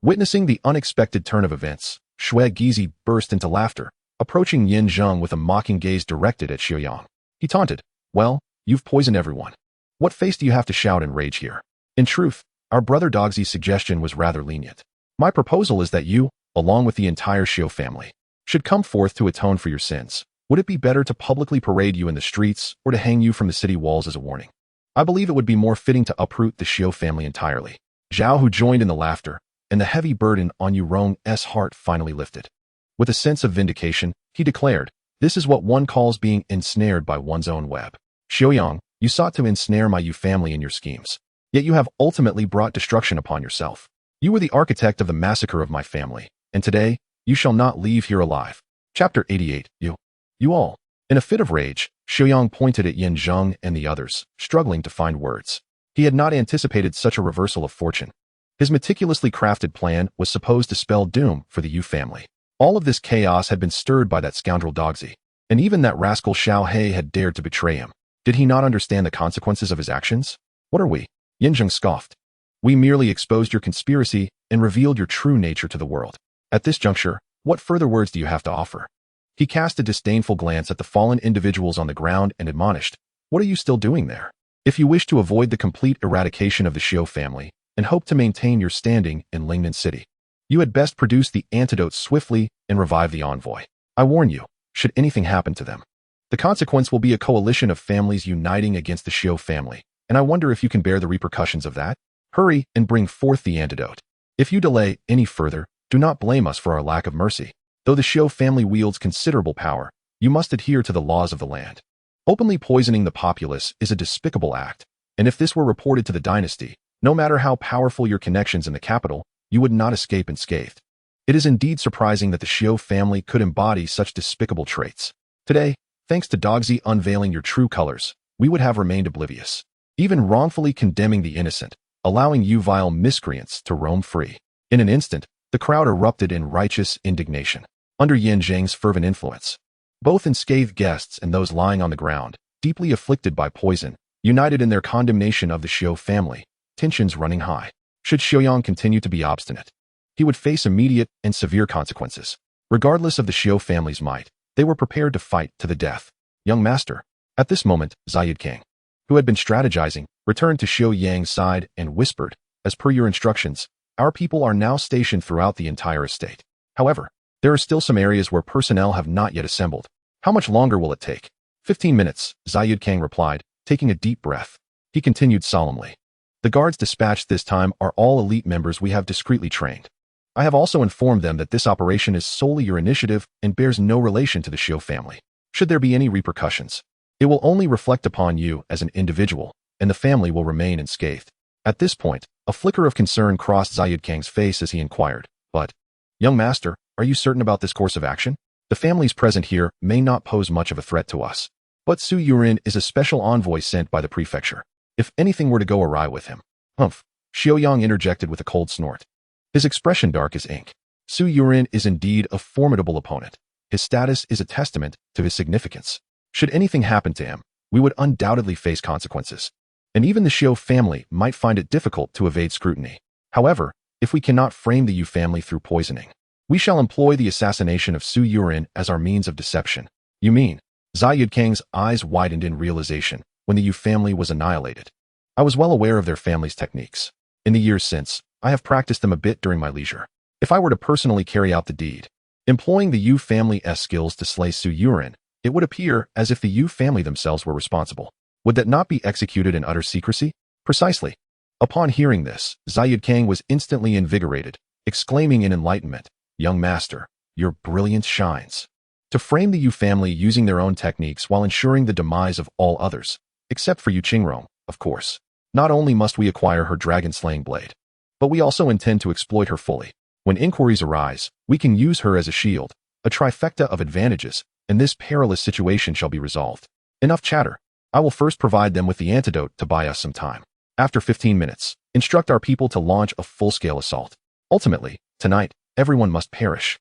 witnessing the unexpected turn of events, Shui Gizi burst into laughter, approaching Zheng with a mocking gaze directed at Xiao Yang. He taunted, "Well, you've poisoned everyone. What face do you have to shout and rage here? In truth, our brother Dogzi's suggestion was rather lenient. My proposal is that you, along with the entire Xiao family, should come forth to atone for your sins. Would it be better to publicly parade you in the streets or to hang you from the city walls as a warning? I believe it would be more fitting to uproot the Xiao family entirely." Zhao Hu joined in the laughter, and the heavy burden on Yu Rong's heart finally lifted. With a sense of vindication, he declared, "This is what one calls being ensnared by one's own web. Xiao Yang, you sought to ensnare my Yu family in your schemes. Yet you have ultimately brought destruction upon yourself. You were the architect of the massacre of my family, and today, you shall not leave here alive." Chapter 88. You all. In a fit of rage, Xiao Yang pointed at Zheng and the others, struggling to find words. He had not anticipated such a reversal of fortune. His meticulously crafted plan was supposed to spell doom for the Yu family. All of this chaos had been stirred by that scoundrel Dogzi, and even that rascal Xiao He had dared to betray him. Did he not understand the consequences of his actions? "What are we?" Zheng scoffed. "We merely exposed your conspiracy and revealed your true nature to the world. At this juncture, what further words do you have to offer?" He cast a disdainful glance at the fallen individuals on the ground and admonished, "What are you still doing there? If you wish to avoid the complete eradication of the Xiao family and hope to maintain your standing in Lingnan City, you had best produce the antidote swiftly and revive the envoy. I warn you, should anything happen to them, the consequence will be a coalition of families uniting against the Xiao family, and I wonder if you can bear the repercussions of that. Hurry and bring forth the antidote. If you delay any further, do not blame us for our lack of mercy. Though the Xiao family wields considerable power, you must adhere to the laws of the land. Openly poisoning the populace is a despicable act, and if this were reported to the dynasty, no matter how powerful your connections in the capital, you would not escape unscathed. It is indeed surprising that the Xiao family could embody such despicable traits. Today, thanks to Dogzi unveiling your true colors, we would have remained oblivious, even wrongfully condemning the innocent, allowing you vile miscreants to roam free." In an instant, the crowd erupted in righteous indignation. Under Zheng's fervent influence, both unscathed guests and those lying on the ground, deeply afflicted by poison, united in their condemnation of the Xiao family, tensions running high. Should Xiao Yang continue to be obstinate, he would face immediate and severe consequences. Regardless of the Xiao family's might, they were prepared to fight to the death. "Young master." At this moment, Zayed King, who had been strategizing, returned to Xiao Yang's side and whispered, "As per your instructions, our people are now stationed throughout the entire estate. However, there are still some areas where personnel have not yet assembled. How much longer will it take?" 15 minutes, Zayed Kang replied, taking a deep breath. He continued solemnly, "The guards dispatched this time are all elite members we have discreetly trained. I have also informed them that this operation is solely your initiative and bears no relation to the Xiao family. Should there be any repercussions, it will only reflect upon you as an individual, and the family will remain unscathed." At this point, a flicker of concern crossed Zayed Kang's face as he inquired, "But, young master, are you certain about this course of action?" The families present here may not pose much of a threat to us. But Su Yurin is a special envoy sent by the prefecture. If anything were to go awry with him. Humph, Xiaoyang interjected with a cold snort. His expression dark as ink. Su Yurin is indeed a formidable opponent. His status is a testament to his significance. Should anything happen to him, we would undoubtedly face consequences. And even the Xiao family might find it difficult to evade scrutiny. However, if we cannot frame the Yu family through poisoning, we shall employ the assassination of Su Yurin as our means of deception. You mean? Zai Yudkang's eyes widened in realization when the Yu family was annihilated. I was well aware of their family's techniques. In the years since, I have practiced them a bit during my leisure. If I were to personally carry out the deed, employing the Yu family's skills to slay Su Yurin, it would appear as if the Yu family themselves were responsible. Would that not be executed in utter secrecy? Precisely. Upon hearing this, Zai Yudkang was instantly invigorated, exclaiming in enlightenment, "Young master, your brilliance shines." To frame the Yu family using their own techniques while ensuring the demise of all others, except for Yu Qingrong, of course. Not only must we acquire her dragon-slaying blade, but we also intend to exploit her fully. When inquiries arise, we can use her as a shield, a trifecta of advantages, and this perilous situation shall be resolved. Enough chatter. I will first provide them with the antidote to buy us some time. After 15 minutes, instruct our people to launch a full-scale assault. Ultimately, tonight, everyone must perish.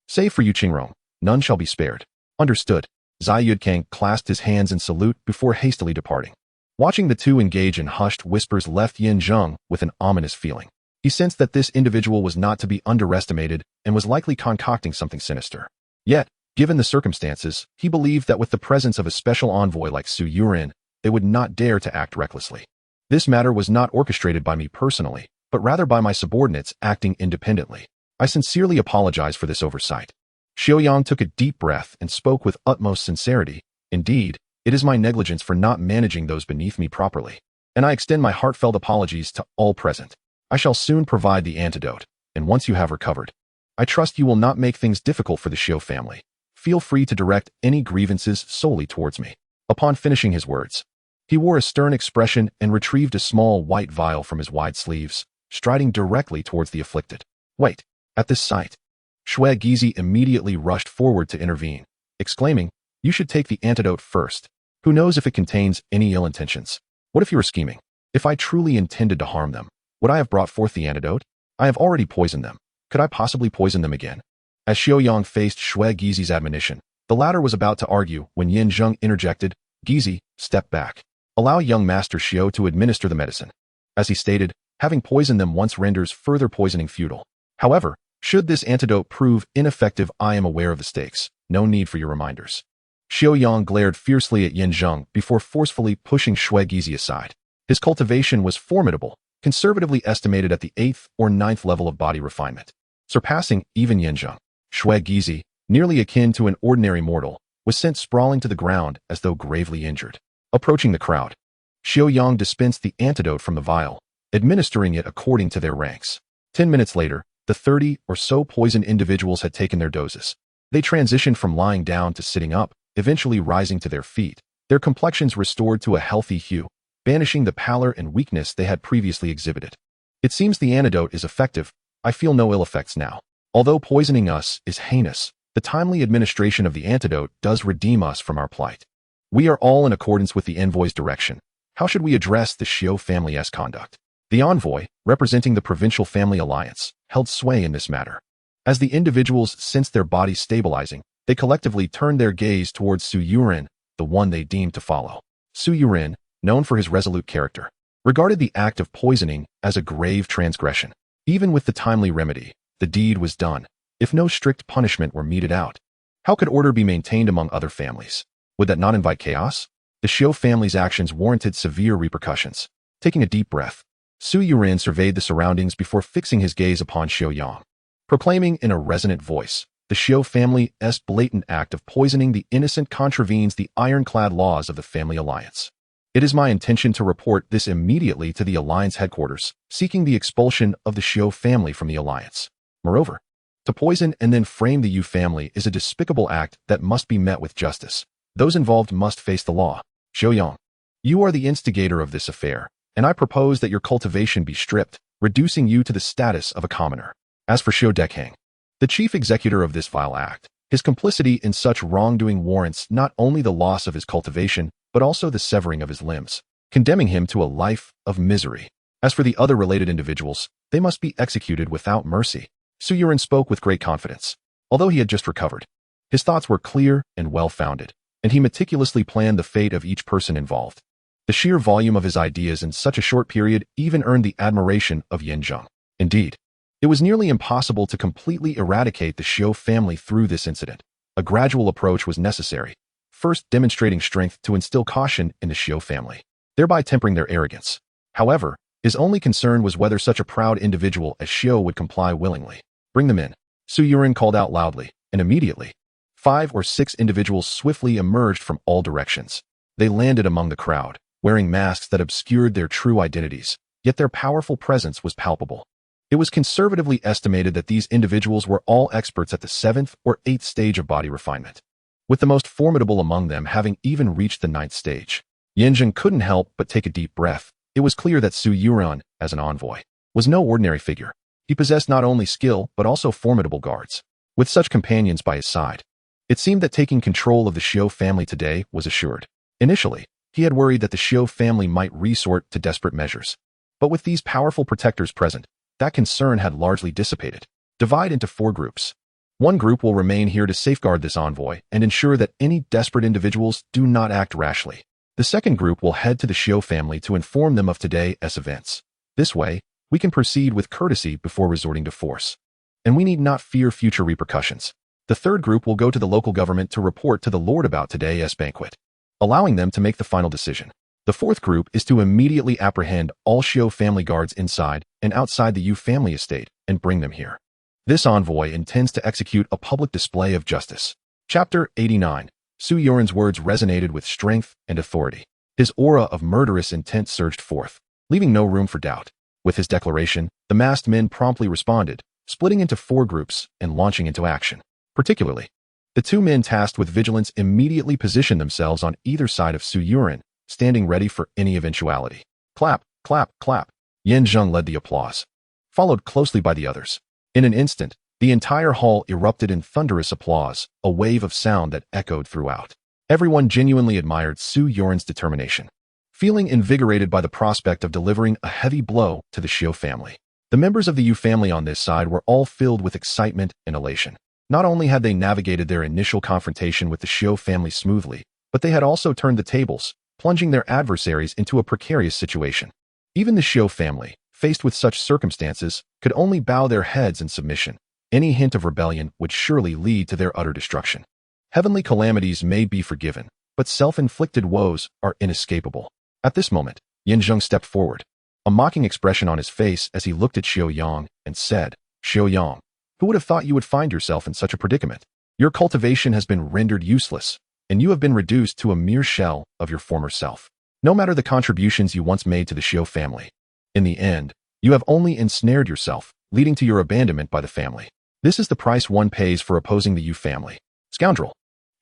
Save for Yu Qingrong, none shall be spared. Understood. Zai Yudkang clasped his hands in salute before hastily departing. Watching the two engage in hushed whispers left Yin Zheng with an ominous feeling. He sensed that this individual was not to be underestimated and was likely concocting something sinister. Yet, given the circumstances, he believed that with the presence of a special envoy like Su Yurin, they would not dare to act recklessly. This matter was not orchestrated by me personally, but rather by my subordinates acting independently. I sincerely apologize for this oversight. Xiaoyang took a deep breath and spoke with utmost sincerity. Indeed, it is my negligence for not managing those beneath me properly, and I extend my heartfelt apologies to all present. I shall soon provide the antidote, and once you have recovered, I trust you will not make things difficult for the Xiao family. Feel free to direct any grievances solely towards me. Upon finishing his words, he wore a stern expression and retrieved a small white vial from his wide sleeves, striding directly towards the afflicted. Wait. At this sight, Shui Gizi immediately rushed forward to intervene, exclaiming, "You should take the antidote first. Who knows if it contains any ill intentions? What if you were scheming? If I truly intended to harm them, would I have brought forth the antidote? I have already poisoned them. Could I possibly poison them again?" As Xiaoyang faced Shui Gizi's admonition, the latter was about to argue when Yin Zheng interjected, "Gizi, step back. Allow young Master Xiao to administer the medicine." As he stated, having poisoned them once renders further poisoning futile. However, should this antidote prove ineffective, I am aware of the stakes. No need for your reminders. Xiaoyang glared fiercely at Yin Zheng before forcefully pushing Shui Gizi aside. His cultivation was formidable, conservatively estimated at the 8th or 9th level of body refinement, surpassing even Yin Zheng. Shui Gizi, nearly akin to an ordinary mortal, was sent sprawling to the ground as though gravely injured. Approaching the crowd, Xiaoyang dispensed the antidote from the vial, administering it according to their ranks. 10 minutes later, the 30 or so poisoned individuals had taken their doses. They transitioned from lying down to sitting up, eventually rising to their feet, their complexions restored to a healthy hue, banishing the pallor and weakness they had previously exhibited. It seems the antidote is effective. I feel no ill effects now. Although poisoning us is heinous, the timely administration of the antidote does redeem us from our plight. We are all in accordance with the envoy's direction. How should we address the Xiao family's conduct? The envoy, representing the provincial family alliance, held sway in this matter. As the individuals sensed their bodies stabilizing, they collectively turned their gaze towards Su Yurin, the one they deemed to follow. Su Yurin, known for his resolute character, regarded the act of poisoning as a grave transgression. Even with the timely remedy, the deed was done, if no strict punishment were meted out. How could order be maintained among other families? Would that not invite chaos? The Xiao family's actions warranted severe repercussions. Taking a deep breath, Su Yurin surveyed the surroundings before fixing his gaze upon Xiaoyang, proclaiming in a resonant voice, "The Xiao family's blatant act of poisoning the innocent contravenes the ironclad laws of the family alliance. It is my intention to report this immediately to the alliance headquarters, seeking the expulsion of the Xiao family from the alliance. Moreover, to poison and then frame the Yu family is a despicable act that must be met with justice. Those involved must face the law. Xiaoyang, you are the instigator of this affair, and I propose that your cultivation be stripped, reducing you to the status of a commoner. As for Xiao Dekhang, the chief executor of this vile act, His complicity in such wrongdoing warrants not only the loss of his cultivation, but also the severing of his limbs, condemning him to a life of misery. As for the other related individuals, they must be executed without mercy. Su Yuren spoke with great confidence. Although he had just recovered, his thoughts were clear and well-founded, and he meticulously planned the fate of each person involved. The sheer volume of his ideas in such a short period even earned the admiration of Zheng. Indeed, it was nearly impossible to completely eradicate the Xiu family through this incident. A gradual approach was necessary, first demonstrating strength to instill caution in the Xiu family, thereby tempering their arrogance. However, his only concern was whether such a proud individual as Xiu would comply willingly. Bring them in, Su Yuren called out loudly, and immediately, 5 or 6 individuals swiftly emerged from all directions. They landed among the crowd, wearing masks that obscured their true identities, yet their powerful presence was palpable. It was conservatively estimated that these individuals were all experts at the 7th or 8th stage of body refinement, with the most formidable among them having even reached the 9th stage. Zheng couldn't help but take a deep breath. It was clear that Su Yuren, as an envoy, was no ordinary figure. He possessed not only skill, but also formidable guards. With such companions by his side, it seemed that taking control of the Xiu family today was assured. Initially, he had worried that the Xiu family might resort to desperate measures. But with these powerful protectors present, that concern had largely dissipated. Divide into 4 groups. One group will remain here to safeguard this envoy and ensure that any desperate individuals do not act rashly. The second group will head to the Xiu family to inform them of today's events. This way, we can proceed with courtesy before resorting to force, and we need not fear future repercussions. The third group will go to the local government to report to the Lord about today's banquet, allowing them to make the final decision. The fourth group is to immediately apprehend all Xiu family guards inside and outside the Yu family estate and bring them here. This envoy intends to execute a public display of justice. Chapter 89. Su Yuren's words resonated with strength and authority. His aura of murderous intent surged forth, leaving no room for doubt. With his declaration, the masked men promptly responded, splitting into 4 groups and launching into action. Particularly, the 2 men tasked with vigilance immediately positioned themselves on either side of Su Yuren, standing ready for any eventuality. Clap, clap, clap. Zheng led the applause, followed closely by the others. In an instant, the entire hall erupted in thunderous applause, a wave of sound that echoed throughout. Everyone genuinely admired Su Yuren's determination, feeling invigorated by the prospect of delivering a heavy blow to the Xiu family. The members of the Yu family on this side were all filled with excitement and elation. Not only had they navigated their initial confrontation with the Xiu family smoothly, but they had also turned the tables, plunging their adversaries into a precarious situation. Even the Xiu family, faced with such circumstances, could only bow their heads in submission. Any hint of rebellion would surely lead to their utter destruction. Heavenly calamities may be forgiven, but self-inflicted woes are inescapable. At this moment, Zheng stepped forward, a mocking expression on his face as he looked at Xiu Yang and said, "Xiu Yang, who would have thought you would find yourself in such a predicament? Your cultivation has been rendered useless, and you have been reduced to a mere shell of your former self. No matter the contributions you once made to the Xiu family, in the end, you have only ensnared yourself, leading to your abandonment by the family. This is the price one pays for opposing the Yu family. Scoundrel!"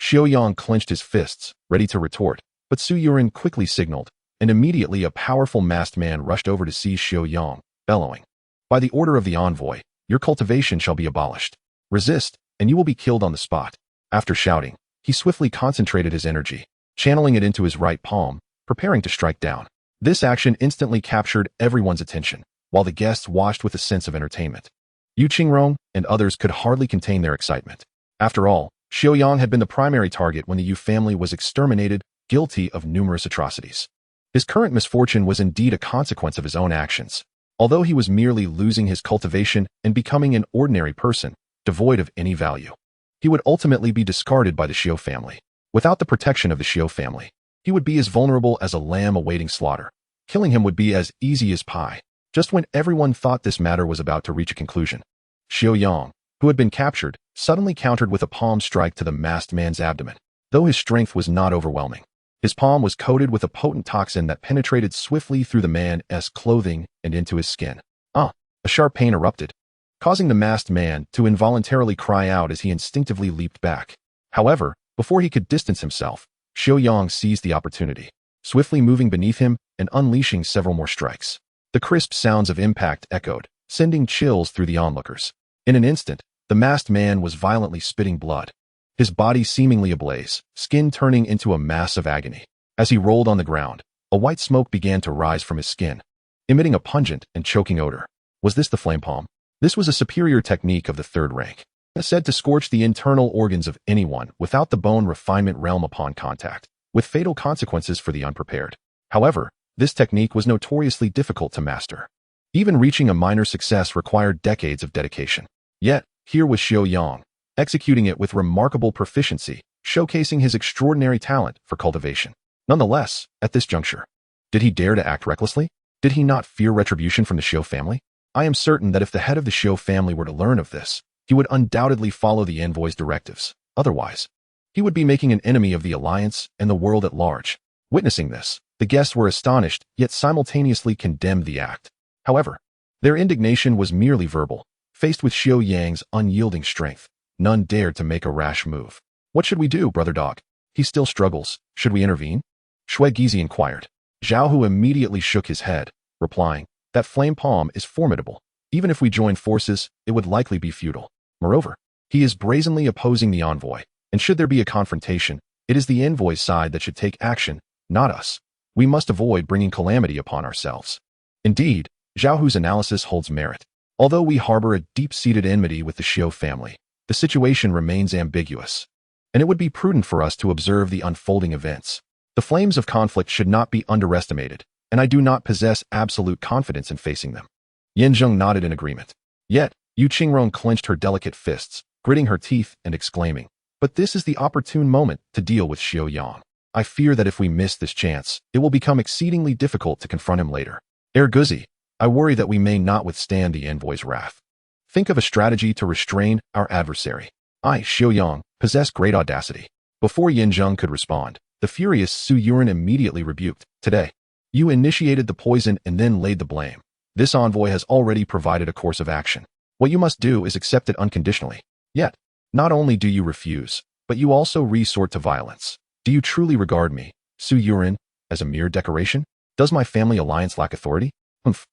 Xiu Yang clenched his fists, ready to retort, but Su Yuren quickly signaled, and immediately a powerful masked man rushed over to seize Xiu Yang, bellowing, "By the order of the envoy, your cultivation shall be abolished. Resist, and you will be killed on the spot." After shouting, he swiftly concentrated his energy, channeling it into his right palm, preparing to strike down. This action instantly captured everyone's attention, while the guests watched with a sense of entertainment. Yu Qingrong and others could hardly contain their excitement. After all, Xiu Yang had been the primary target when the Yu family was exterminated, guilty of numerous atrocities. His current misfortune was indeed a consequence of his own actions. Although he was merely losing his cultivation and becoming an ordinary person, devoid of any value, he would ultimately be discarded by the Xiu family. Without the protection of the Xiu family, he would be as vulnerable as a lamb awaiting slaughter. Killing him would be as easy as pie. Just when everyone thought this matter was about to reach a conclusion, Xiu Yang, who had been captured, suddenly countered with a palm strike to the masked man's abdomen. Though his strength was not overwhelming, his palm was coated with a potent toxin that penetrated swiftly through the man's clothing and into his skin. A sharp pain erupted, causing the masked man to involuntarily cry out as he instinctively leaped back. However, before he could distance himself, Xiu Yang seized the opportunity, swiftly moving beneath him and unleashing several more strikes. The crisp sounds of impact echoed, sending chills through the onlookers. In an instant, the masked man was violently spitting blood, his body seemingly ablaze, skin turning into a mass of agony. As he rolled on the ground, a white smoke began to rise from his skin, emitting a pungent and choking odor. Was this the flame palm? This was a superior technique of the third rank, said to scorch the internal organs of anyone without the bone refinement realm upon contact, with fatal consequences for the unprepared. However, this technique was notoriously difficult to master. Even reaching a minor success required decades of dedication. Yet, here was Xiao Yang, executing it with remarkable proficiency, showcasing his extraordinary talent for cultivation. Nonetheless, at this juncture, did he dare to act recklessly? Did he not fear retribution from the Xiao family? I am certain that if the head of the Xiao family were to learn of this, he would undoubtedly follow the envoy's directives. Otherwise, he would be making an enemy of the alliance and the world at large. Witnessing this, the guests were astonished, yet simultaneously condemned the act. However, their indignation was merely verbal. Faced with Xiao Yang's unyielding strength, none dared to make a rash move. What should we do, brother dog? He still struggles. Should we intervene? Shui Gizi inquired. Zhao Hu immediately shook his head, replying, that flame palm is formidable. Even if we join forces, it would likely be futile. Moreover, he is brazenly opposing the envoy, and should there be a confrontation, it is the envoy's side that should take action, not us. We must avoid bringing calamity upon ourselves. Indeed, Zhao Hu's analysis holds merit. Although we harbor a deep-seated enmity with the Xiao family, the situation remains ambiguous, and it would be prudent for us to observe the unfolding events. The flames of conflict should not be underestimated, and I do not possess absolute confidence in facing them. Yan Zheng nodded in agreement. Yet, Yu Qingrong clenched her delicate fists, gritting her teeth and exclaiming, but this is the opportune moment to deal with Xiao Yang. I fear that if we miss this chance, it will become exceedingly difficult to confront him later. Guzi, I worry that we may not withstand the envoy's wrath. Think of a strategy to restrain our adversary. I, Xiao Yang, possess great audacity. Before Yan Zheng could respond, the furious Su Yuren immediately rebuked. Today, you initiated the poison and then laid the blame. This envoy has already provided a course of action. What you must do is accept it unconditionally. Yet, not only do you refuse, but you also resort to violence. Do you truly regard me, Su Yuren, as a mere decoration? Does my family alliance lack authority? Humph.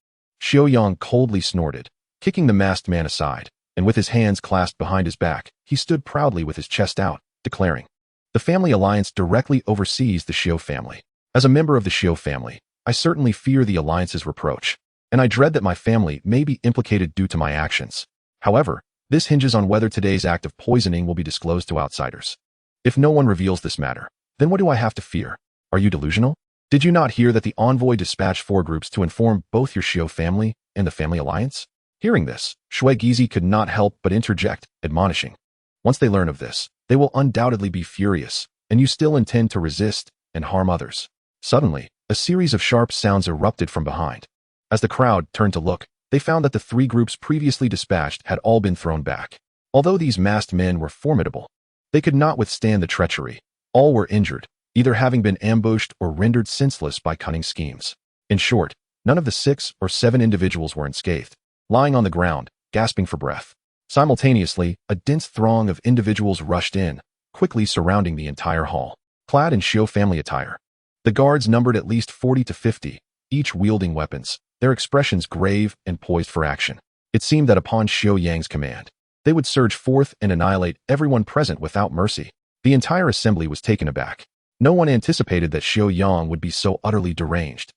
Xiao Yang coldly snorted, kicking the masked man aside, and with his hands clasped behind his back, he stood proudly with his chest out, declaring, the family alliance directly oversees the Xiao family. As a member of the Xiao family, I certainly fear the alliance's reproach, and I dread that my family may be implicated due to my actions. However, this hinges on whether today's act of poisoning will be disclosed to outsiders. If no one reveals this matter, then what do I have to fear? Are you delusional? Did you not hear that the envoy dispatched 4 groups to inform both your Xiao family and the family alliance? Hearing this, Shui Gizi could not help but interject, admonishing. Once they learn of this, they will undoubtedly be furious, and you still intend to resist and harm others. Suddenly, a series of sharp sounds erupted from behind. As the crowd turned to look, they found that the 3 groups previously dispatched had all been thrown back. Although these masked men were formidable, they could not withstand the treachery. All were injured, either having been ambushed or rendered senseless by cunning schemes. In short, none of the 6 or 7 individuals were unscathed, lying on the ground, gasping for breath. Simultaneously, a dense throng of individuals rushed in, quickly surrounding the entire hall, clad in Xiao family attire. The guards numbered at least 40 to 50, each wielding weapons, their expressions grave and poised for action. It seemed that upon Xiao Yang's command, they would surge forth and annihilate everyone present without mercy. The entire assembly was taken aback. No one anticipated that Xiao Yang would be so utterly deranged,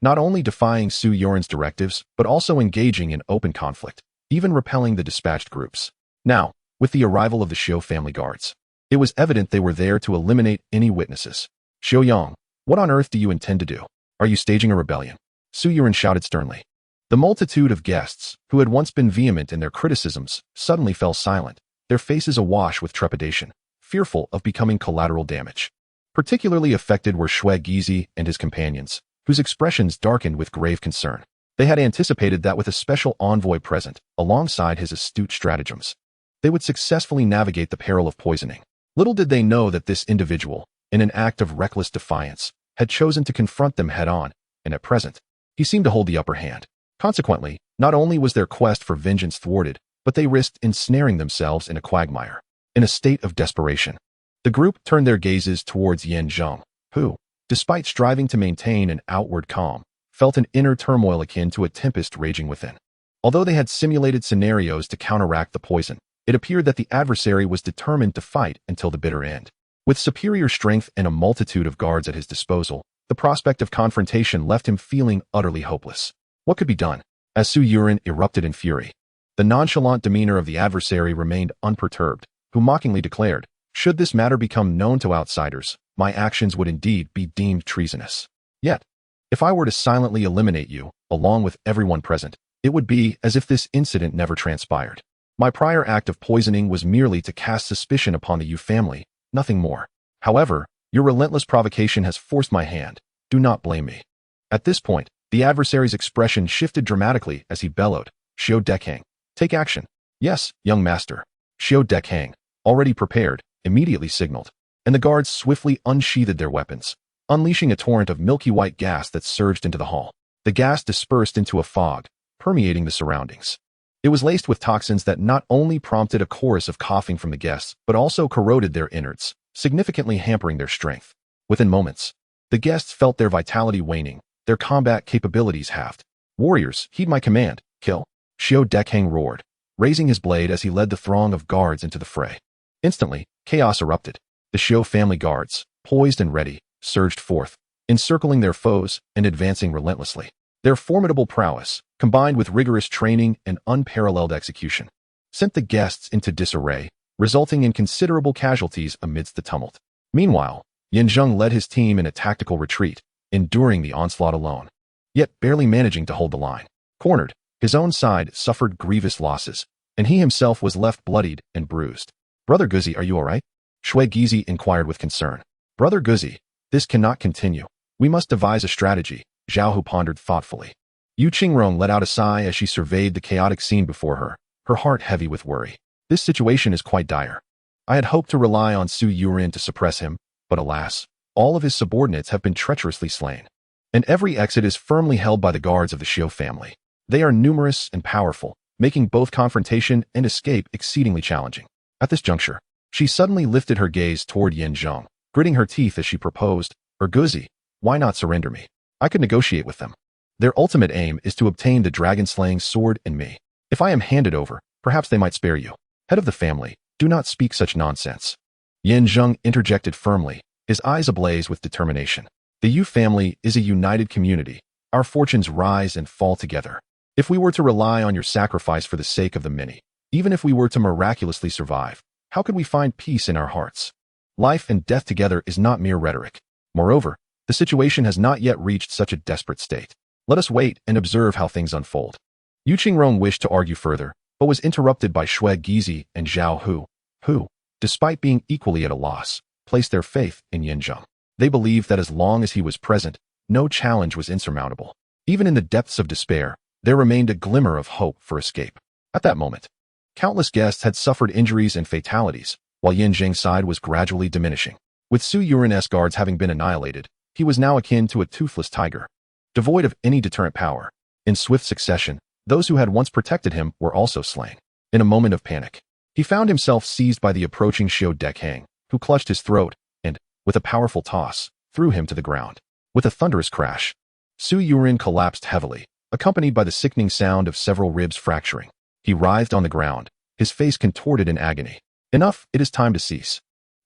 not only defying Su Yuren's directives, but also engaging in open conflict, even repelling the dispatched groups. Now, with the arrival of the Xiao family guards, it was evident they were there to eliminate any witnesses. Xiao Yang, what on earth do you intend to do? Are you staging a rebellion? Su Yuren shouted sternly. The multitude of guests, who had once been vehement in their criticisms, suddenly fell silent, their faces awash with trepidation, fearful of becoming collateral damage. Particularly affected were Shui Gizi and his companions, whose expressions darkened with grave concern. They had anticipated that with a special envoy present, alongside his astute stratagems, they would successfully navigate the peril of poisoning. Little did they know that this individual, in an act of reckless defiance, had chosen to confront them head-on, and at present, he seemed to hold the upper hand. Consequently, not only was their quest for vengeance thwarted, but they risked ensnaring themselves in a quagmire. In a state of desperation, the group turned their gazes towards Yan Zheng, who, despite striving to maintain an outward calm, felt an inner turmoil akin to a tempest raging within. Although they had simulated scenarios to counteract the poison, It appeared that the adversary was determined to fight until the bitter end. With superior strength and a multitude of guards at his disposal, the prospect of confrontation left him feeling utterly hopeless. What could be done? As Su Yuren erupted in fury, the nonchalant demeanor of the adversary remained unperturbed, who mockingly declared, "Should this matter become known to outsiders, my actions would indeed be deemed treasonous. Yet, if I were to silently eliminate you, along with everyone present, it would be as if this incident never transpired. My prior act of poisoning was merely to cast suspicion upon the Yu family, nothing more. However, your relentless provocation has forced my hand. Do not blame me." At this point, the adversary's expression shifted dramatically as he bellowed, "Xiao Dekang, take action." "Yes, young master." Xiao Dekang, already prepared, immediately signaled, and the guards swiftly unsheathed their weapons, unleashing a torrent of milky white gas that surged into the hall. The gas dispersed into a fog, permeating the surroundings. It was laced with toxins that not only prompted a chorus of coughing from the guests, but also corroded their innards, significantly hampering their strength. Within moments, the guests felt their vitality waning, their combat capabilities halved. "Warriors, heed my command, kill!" Xiao Dekang roared, raising his blade as he led the throng of guards into the fray. Instantly, chaos erupted. The Xiao family guards, poised and ready, surged forth, encircling their foes and advancing relentlessly. Their formidable prowess, combined with rigorous training and unparalleled execution, sent the guests into disarray, resulting in considerable casualties amidst the tumult. Meanwhile, Zheng led his team in a tactical retreat, enduring the onslaught alone, yet barely managing to hold the line. Cornered, his own side suffered grievous losses, and he himself was left bloodied and bruised. "Brother Guzi, are you all right?" Shui Gizi inquired with concern. "Brother Guzi, this cannot continue. We must devise a strategy," Zhao Hu pondered thoughtfully. Yu Qingrong let out a sigh as she surveyed the chaotic scene before her, her heart heavy with worry. "This situation is quite dire. I had hoped to rely on Su Yuren to suppress him, but alas, all of his subordinates have been treacherously slain, and every exit is firmly held by the guards of the Xiao family. They are numerous and powerful, making both confrontation and escape exceedingly challenging." At this juncture, she suddenly lifted her gaze toward Zheng, gritting her teeth as she proposed, "Guzi, why not surrender me? I could negotiate with them. Their ultimate aim is to obtain the dragon-slaying sword and me. If I am handed over, perhaps they might spare you. Head of the family, do not speak such nonsense." Zheng interjected firmly, his eyes ablaze with determination. "The Yu family is a united community. Our fortunes rise and fall together. If we were to rely on your sacrifice for the sake of the many, even if we were to miraculously survive, how could we find peace in our hearts? Life and death together is not mere rhetoric. Moreover, the situation has not yet reached such a desperate state. Let us wait and observe how things unfold." Yu Qingrong wished to argue further, but was interrupted by Shui Gizi and Zhao Hu, who, despite being equally at a loss, placed their faith in Zheng. They believed that as long as he was present, no challenge was insurmountable. Even in the depths of despair, there remained a glimmer of hope for escape. At that moment, countless guests had suffered injuries and fatalities, while Zheng's side was gradually diminishing. With Su Yuren's guards having been annihilated, he was now akin to a toothless tiger, devoid of any deterrent power. In swift succession, those who had once protected him were also slain. In a moment of panic, he found himself seized by the approaching Xiao Dekang, who clutched his throat and, with a powerful toss, threw him to the ground. With a thunderous crash, Su Yuren collapsed heavily, accompanied by the sickening sound of several ribs fracturing. He writhed on the ground, his face contorted in agony. "Enough, it is time to cease."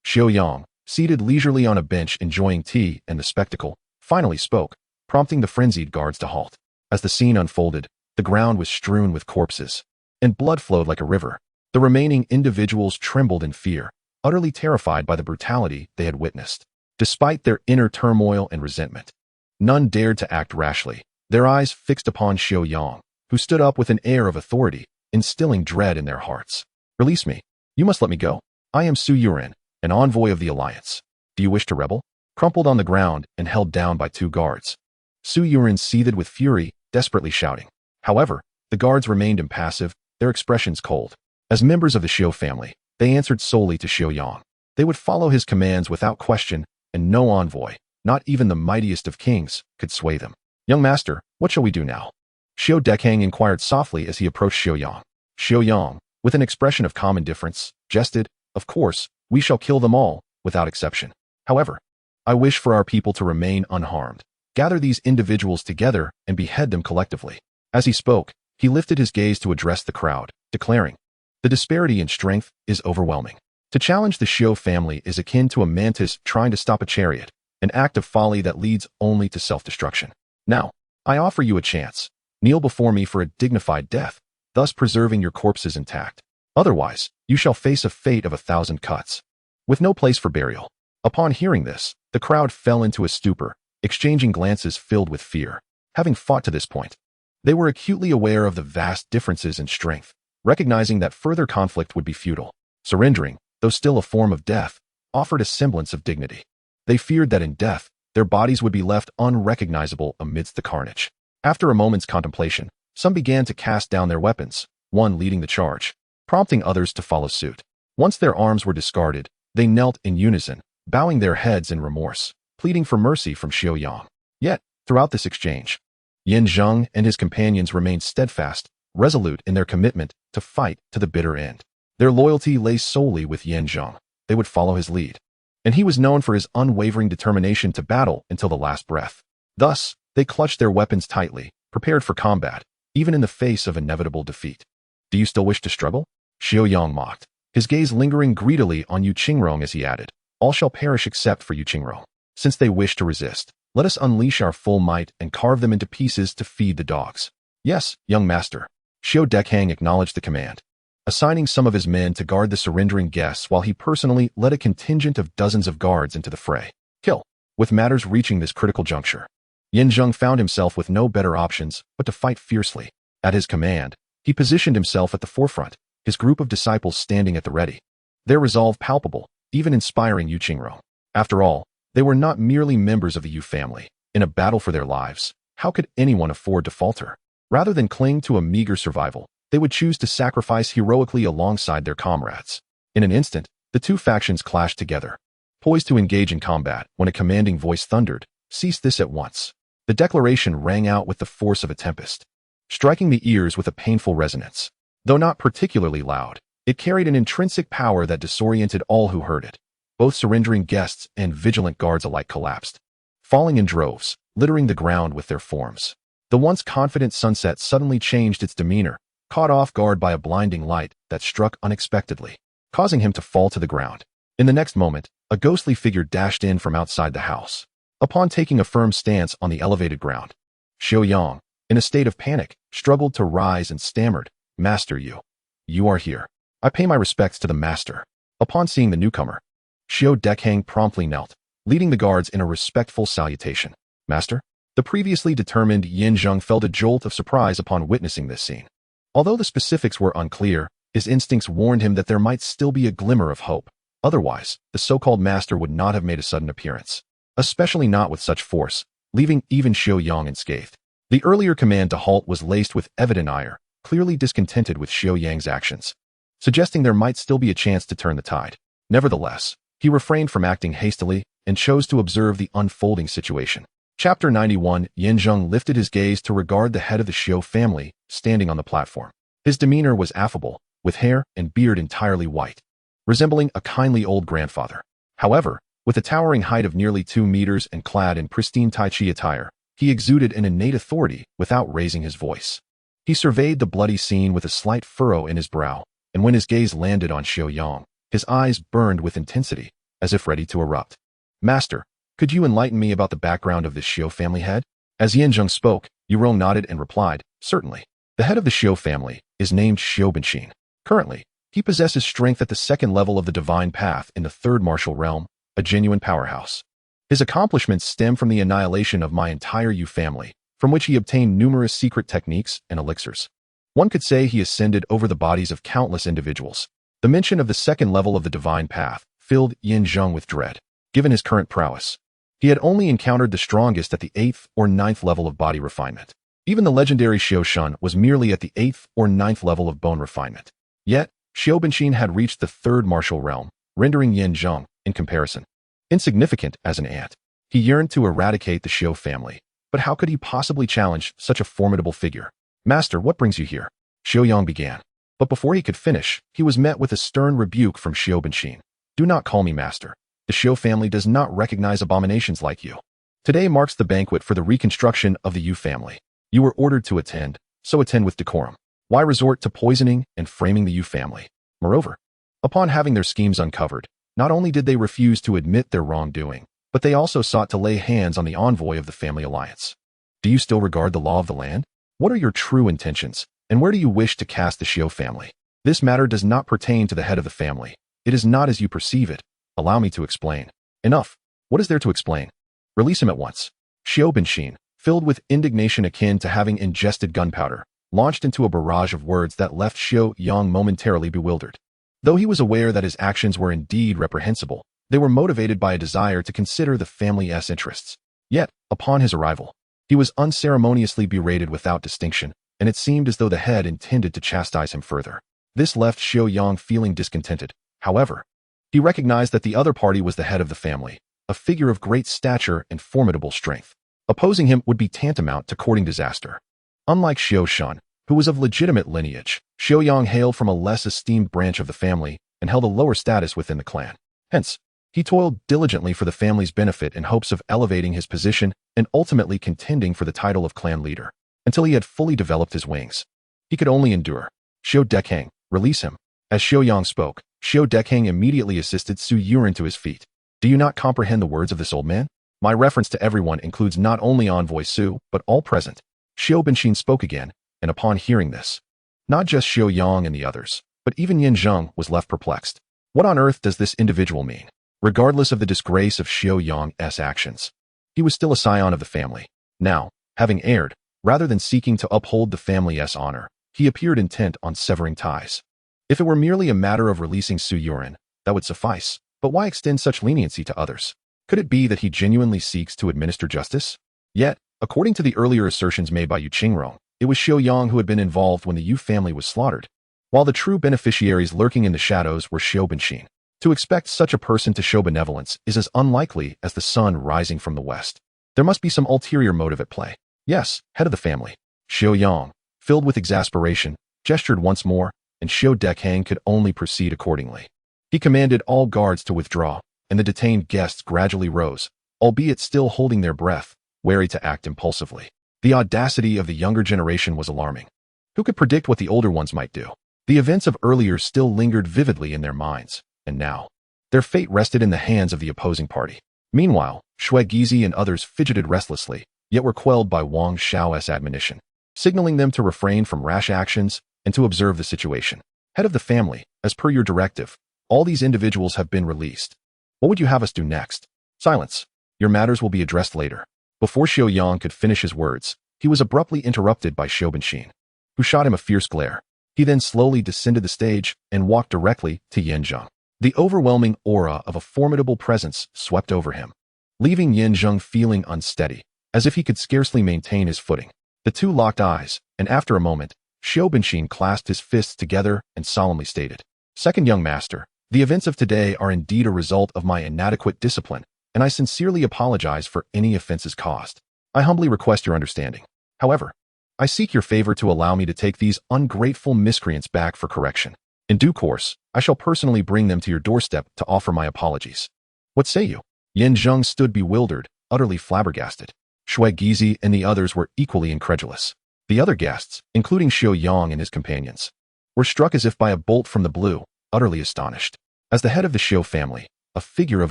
Xiao Yang, seated leisurely on a bench enjoying tea and the spectacle, finally spoke, prompting the frenzied guards to halt. As the scene unfolded, the ground was strewn with corpses, and blood flowed like a river. The remaining individuals trembled in fear, utterly terrified by the brutality they had witnessed. Despite their inner turmoil and resentment, none dared to act rashly, their eyes fixed upon Xiao Yang, who stood up with an air of authority, instilling dread in their hearts. "Release me. You must let me go. I am Su Yuren, an envoy of the Alliance. Do you wish to rebel?" Crumpled on the ground and held down by two guards, Su Yuren seethed with fury, desperately shouting. However, the guards remained impassive, their expressions cold. As members of the Xiao family, they answered solely to Xiao Yang. They would follow his commands without question, and no envoy, not even the mightiest of kings, could sway them. "Young master, what shall we do now?" Xiao Dekang inquired softly as he approached Xiao Yang. Xiao Yang, with an expression of calm indifference, jested, "Of course, we shall kill them all, without exception. However, I wish for our people to remain unharmed. Gather these individuals together and behead them collectively." As he spoke, he lifted his gaze to address the crowd, declaring, The disparity in strength is overwhelming. To challenge the Xiu family is akin to a mantis trying to stop a chariot, an act of folly that leads only to self-destruction. Now, I offer you a chance. Kneel before me for a dignified death, thus preserving your corpses intact. Otherwise, you shall face a fate of 1,000 cuts, with no place for burial. Upon hearing this, the crowd fell into a stupor, exchanging glances filled with fear. Having fought to this point, they were acutely aware of the vast differences in strength, recognizing that further conflict would be futile. Surrendering, though still a form of death, offered a semblance of dignity. They feared that in death, their bodies would be left unrecognizable amidst the carnage. After a moment's contemplation, some began to cast down their weapons, one leading the charge, prompting others to follow suit. Once their arms were discarded, they knelt in unison, bowing their heads in remorse, pleading for mercy from Xiu Yang. Yet, throughout this exchange, Zheng and his companions remained steadfast, resolute in their commitment to fight to the bitter end. Their loyalty lay solely with Zheng. They would follow his lead, and he was known for his unwavering determination to battle until the last breath. Thus, they clutched their weapons tightly, prepared for combat, even in the face of inevitable defeat. Do you still wish to struggle? Xiu Yang mocked, his gaze lingering greedily on Yu Qingrong as he added, all shall perish except for Yu Qingrong. Since they wish to resist, let us unleash our full might and carve them into pieces to feed the dogs. Yes, young master. Xiu Dekhang acknowledged the command, assigning some of his men to guard the surrendering guests while he personally led a contingent of dozens of guards into the fray. Kill. With matters reaching this critical juncture, Zheng found himself with no better options but to fight fiercely. At his command, he positioned himself at the forefront, his group of disciples standing at the ready. Their resolve palpable, even inspiring Yu Qingrong. After all, they were not merely members of the Yu family. In a battle for their lives, how could anyone afford to falter? Rather than cling to a meager survival, they would choose to sacrifice heroically alongside their comrades. In an instant, the two factions clashed together. Poised to engage in combat, when a commanding voice thundered, "Cease this at once." The declaration rang out with the force of a tempest, striking the ears with a painful resonance. Though not particularly loud, it carried an intrinsic power that disoriented all who heard it. Both surrendering guests and vigilant guards alike collapsed, falling in droves, littering the ground with their forms. The once confident Sunset suddenly changed its demeanor, caught off guard by a blinding light that struck unexpectedly, causing him to fall to the ground. In the next moment, a ghostly figure dashed in from outside the house. Upon taking a firm stance on the elevated ground, Xiu Yang, in a state of panic, struggled to rise and stammered, "Master, you are here. I pay my respects to the master." Upon seeing the newcomer, Xiu Dekhang promptly knelt, leading the guards in a respectful salutation. "Master?" The previously determined Zheng felt a jolt of surprise upon witnessing this scene. Although the specifics were unclear, his instincts warned him that there might still be a glimmer of hope. Otherwise, the so-called master would not have made a sudden appearance, especially not with such force, leaving even Xiu Yang unscathed. The earlier command to halt was laced with evident ire, clearly discontented with Xiu Yang's actions, suggesting there might still be a chance to turn the tide. Nevertheless, he refrained from acting hastily and chose to observe the unfolding situation. Chapter 91. Zheng lifted his gaze to regard the head of the Xiu family standing on the platform. His demeanor was affable, with hair and beard entirely white, resembling a kindly old grandfather. However, with a towering height of nearly 2 meters and clad in pristine Tai Chi attire, he exuded an innate authority without raising his voice. He surveyed the bloody scene with a slight furrow in his brow, and when his gaze landed on Xiu Yang, his eyes burned with intensity, as if ready to erupt. "Master, could you enlighten me about the background of this Xiu family head?" As Zheng spoke, Yurong nodded and replied, "Certainly. The head of the Xiu family is named Xiu Benqin. Currently, he possesses strength at the 2nd level of the divine path in the 3rd martial realm, a genuine powerhouse. His accomplishments stem from the annihilation of my entire Yu family, from which he obtained numerous secret techniques and elixirs. One could say he ascended over the bodies of countless individuals." The mention of the 2nd level of the divine path filled Zheng with dread. Given his current prowess, he had only encountered the strongest at the 8th or 9th level of body refinement. Even the legendary Xiu Shun was merely at the 8th or 9th level of bone refinement. Yet, Xiu Benqin had reached the 3rd martial realm, rendering Zheng, in comparison, insignificant as an ant. He yearned to eradicate the Xiu family, but how could he possibly challenge such a formidable figure? "Master, what brings you here?" Xiu Yang began. But before he could finish, he was met with a stern rebuke from Xiu Benqin. "Do not call me master. The Xiu family does not recognize abominations like you. Today marks the banquet for the reconstruction of the Yu family. You were ordered to attend, so attend with decorum." Why resort to poisoning and framing the Yu family? Moreover, upon having their schemes uncovered, not only did they refuse to admit their wrongdoing, but they also sought to lay hands on the envoy of the family alliance. Do you still regard the law of the land? What are your true intentions, and where do you wish to cast the Xiao family? This matter does not pertain to the head of the family. It is not as you perceive it. Allow me to explain. Enough. What is there to explain? Release him at once. Xiao Benxin, filled with indignation akin to having ingested gunpowder, launched into a barrage of words that left Xiao Yang momentarily bewildered. Though he was aware that his actions were indeed reprehensible, they were motivated by a desire to consider the family's interests. Yet, upon his arrival, he was unceremoniously berated without distinction, and it seemed as though the head intended to chastise him further. This left Xiao Yang feeling discontented. However, he recognized that the other party was the head of the family, a figure of great stature and formidable strength. Opposing him would be tantamount to courting disaster. Unlike Xiao Shan, who was of legitimate lineage, Xiao Yang hailed from a less esteemed branch of the family and held a lower status within the clan. Hence, he toiled diligently for the family's benefit in hopes of elevating his position and ultimately contending for the title of clan leader. Until he had fully developed his wings, he could only endure. Xiao Dekang, release him. As Xiao Yang spoke, Xiao Dekang immediately assisted Su Yuren to his feet. Do you not comprehend the words of this old man? My reference to everyone includes not only Envoy Su, but all present. Xiao Benxin spoke again, and upon hearing this, not just Xiao Yang and the others, but even Yin Zheng was left perplexed. What on earth does this individual mean? Regardless of the disgrace of Xiao Yang's actions, he was still a scion of the family. Now, having erred, rather than seeking to uphold the family's honor, he appeared intent on severing ties. If it were merely a matter of releasing Su Yuren, that would suffice, but why extend such leniency to others? Could it be that he genuinely seeks to administer justice? Yet, according to the earlier assertions made by Yu Qingrong, it was Xiao Yang who had been involved when the Yu family was slaughtered, while the true beneficiaries lurking in the shadows were Xiao Benxin. To expect such a person to show benevolence is as unlikely as the sun rising from the west. There must be some ulterior motive at play. Yes, head of the family. Xiao Yang, filled with exasperation, gestured once more, and Xiao Dekang could only proceed accordingly. He commanded all guards to withdraw, and the detained guests gradually rose, albeit still holding their breath, wary to act impulsively. The audacity of the younger generation was alarming. Who could predict what the older ones might do? The events of earlier still lingered vividly in their minds, and now, their fate rested in the hands of the opposing party. Meanwhile, Shui Gizi and others fidgeted restlessly, yet were quelled by Wang Shao's admonition, signaling them to refrain from rash actions and to observe the situation. Head of the family, as per your directive, all these individuals have been released. What would you have us do next? Silence. Your matters will be addressed later. Before Xiao Yang could finish his words, he was abruptly interrupted by Xiao Benxin, who shot him a fierce glare. He then slowly descended the stage and walked directly to Yin Zheng. The overwhelming aura of a formidable presence swept over him, leaving Yin Zheng feeling unsteady, as if he could scarcely maintain his footing. The two locked eyes, and after a moment, Xiao Benxin clasped his fists together and solemnly stated, Second young master, the events of today are indeed a result of my inadequate discipline, and I sincerely apologize for any offenses caused. I humbly request your understanding. However, I seek your favor to allow me to take these ungrateful miscreants back for correction. In due course, I shall personally bring them to your doorstep to offer my apologies. What say you? Yin Zheng stood bewildered, utterly flabbergasted. Shui Gizi and the others were equally incredulous. The other guests, including Xiao Yang and his companions, were struck as if by a bolt from the blue, utterly astonished. As the head of the Xiao family, a figure of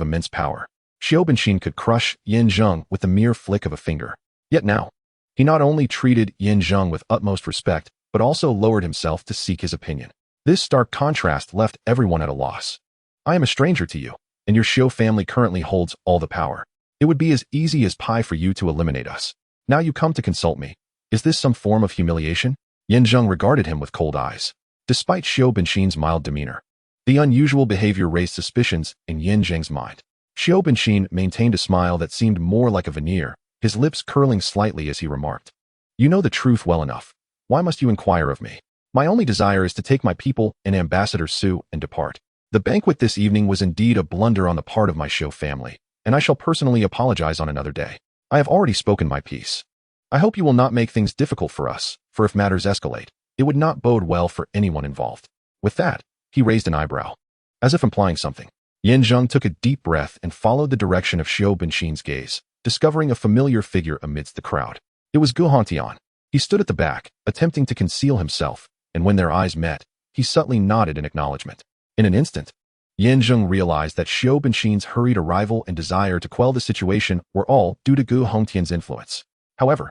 immense power, Xiao Benxin could crush Yin Zheng with the mere flick of a finger. Yet now, he not only treated Yin Zheng with utmost respect, but also lowered himself to seek his opinion. This stark contrast left everyone at a loss. I am a stranger to you, and your Xiao family currently holds all the power. It would be as easy as pie for you to eliminate us. Now you come to consult me. Is this some form of humiliation? Yin Zheng regarded him with cold eyes. Despite Xiao Benxin's mild demeanor, the unusual behavior raised suspicions in Yin Zheng's mind. Xiao Benxin maintained a smile that seemed more like a veneer, his lips curling slightly as he remarked, You know the truth well enough. Why must you inquire of me? My only desire is to take my people and Ambassador Su and depart. The banquet this evening was indeed a blunder on the part of my Xiao family, and I shall personally apologize on another day. I have already spoken my piece. I hope you will not make things difficult for us, for if matters escalate, it would not bode well for anyone involved. With that, he raised an eyebrow, as if implying something. Yin Zheng took a deep breath and followed the direction of Xiao Benxin's gaze, discovering a familiar figure amidst the crowd. It was Gu Hongtian. He stood at the back, attempting to conceal himself, and when their eyes met, he subtly nodded in acknowledgement. In an instant, Zheng realized that Xiao Benxin's hurried arrival and desire to quell the situation were all due to Gu Hongtian's influence. However,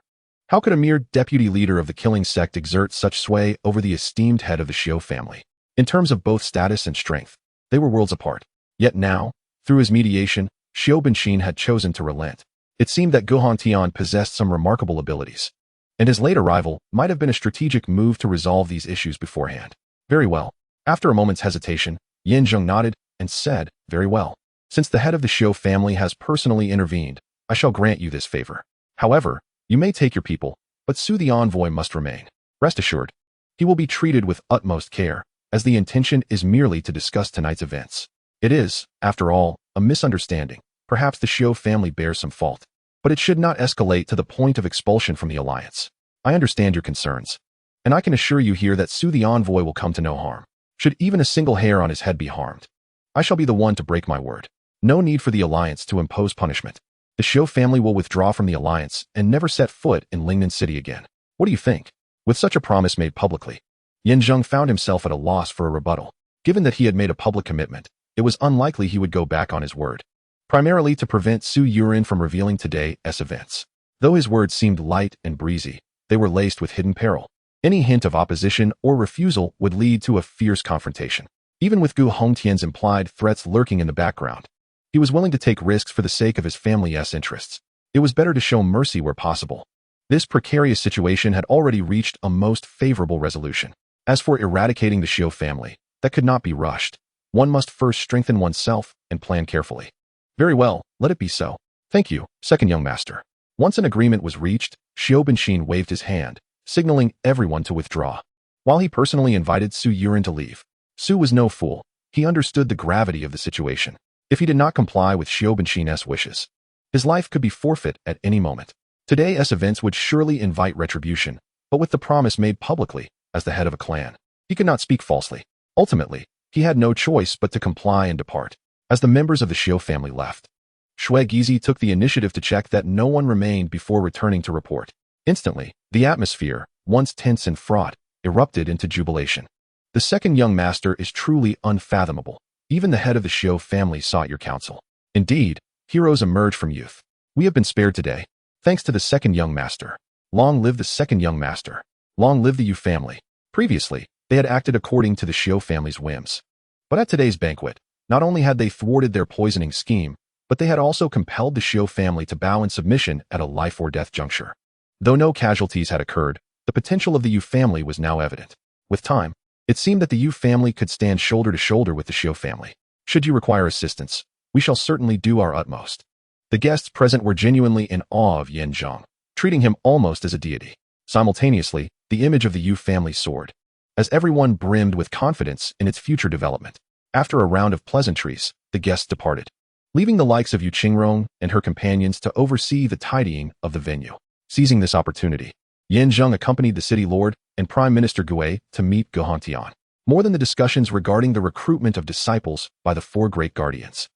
how could a mere deputy leader of the killing sect exert such sway over the esteemed head of the Xiao family? In terms of both status and strength, they were worlds apart. Yet now, through his mediation, Xiao Benxin had chosen to relent. It seemed that Gu Hongtian possessed some remarkable abilities, and his late arrival might have been a strategic move to resolve these issues beforehand. Very well. After a moment's hesitation, Zheng nodded and said, very well. Since the head of the Xiao family has personally intervened, I shall grant you this favor. However, you may take your people, but Su the envoy must remain. Rest assured, he will be treated with utmost care, as the intention is merely to discuss tonight's events. It is, after all, a misunderstanding. Perhaps the Xiao family bears some fault, but it should not escalate to the point of expulsion from the alliance. I understand your concerns, and I can assure you here that Su the envoy will come to no harm. Should even a single hair on his head be harmed, I shall be the one to break my word. No need for the alliance to impose punishment. The Xiao family will withdraw from the alliance and never set foot in Lingnan City again. What do you think? With such a promise made publicly, Zheng found himself at a loss for a rebuttal. Given that he had made a public commitment, it was unlikely he would go back on his word, primarily to prevent Su Yurin from revealing today's events. Though his words seemed light and breezy, they were laced with hidden peril. Any hint of opposition or refusal would lead to a fierce confrontation. Even with Gu Hongtian's implied threats lurking in the background, he was willing to take risks for the sake of his family's interests. It was better to show mercy where possible. This precarious situation had already reached a most favorable resolution. As for eradicating the Xiao family, that could not be rushed. One must first strengthen oneself and plan carefully. Very well, let it be so. Thank you, second young master. Once an agreement was reached, Xiao Benxin waved his hand, signaling everyone to withdraw. While he personally invited Su Yurin to leave, Su was no fool. He understood the gravity of the situation. If he did not comply with Xiao Benxin's wishes, his life could be forfeit at any moment. Today's events would surely invite retribution, but with the promise made publicly, as the head of a clan, he could not speak falsely. Ultimately, he had no choice but to comply and depart. As the members of the Xiao family left, Shui Gizi took the initiative to check that no one remained before returning to report. Instantly, the atmosphere, once tense and fraught, erupted into jubilation. The second young master is truly unfathomable. Even the head of the Xiao family sought your counsel. Indeed, heroes emerge from youth. We have been spared today, thanks to the second young master. Long live the second young master. Long live the Yu family. Previously, they had acted according to the Xiao family's whims. But at today's banquet, not only had they thwarted their poisoning scheme, but they had also compelled the Xiao family to bow in submission at a life-or-death juncture. Though no casualties had occurred, the potential of the Yu family was now evident. With time, it seemed that the Yu family could stand shoulder to shoulder with the Xiao family. Should you require assistance, we shall certainly do our utmost. The guests present were genuinely in awe of Zheng, treating him almost as a deity. Simultaneously, the image of the Yu family soared, as everyone brimmed with confidence in its future development. After a round of pleasantries, the guests departed, leaving the likes of Yu Qingrong and her companions to oversee the tidying of the venue. Seizing this opportunity, Zheng accompanied the city lord and Prime Minister Gui to meet Gu Hongtian. More than the discussions regarding the recruitment of disciples by the four great guardians,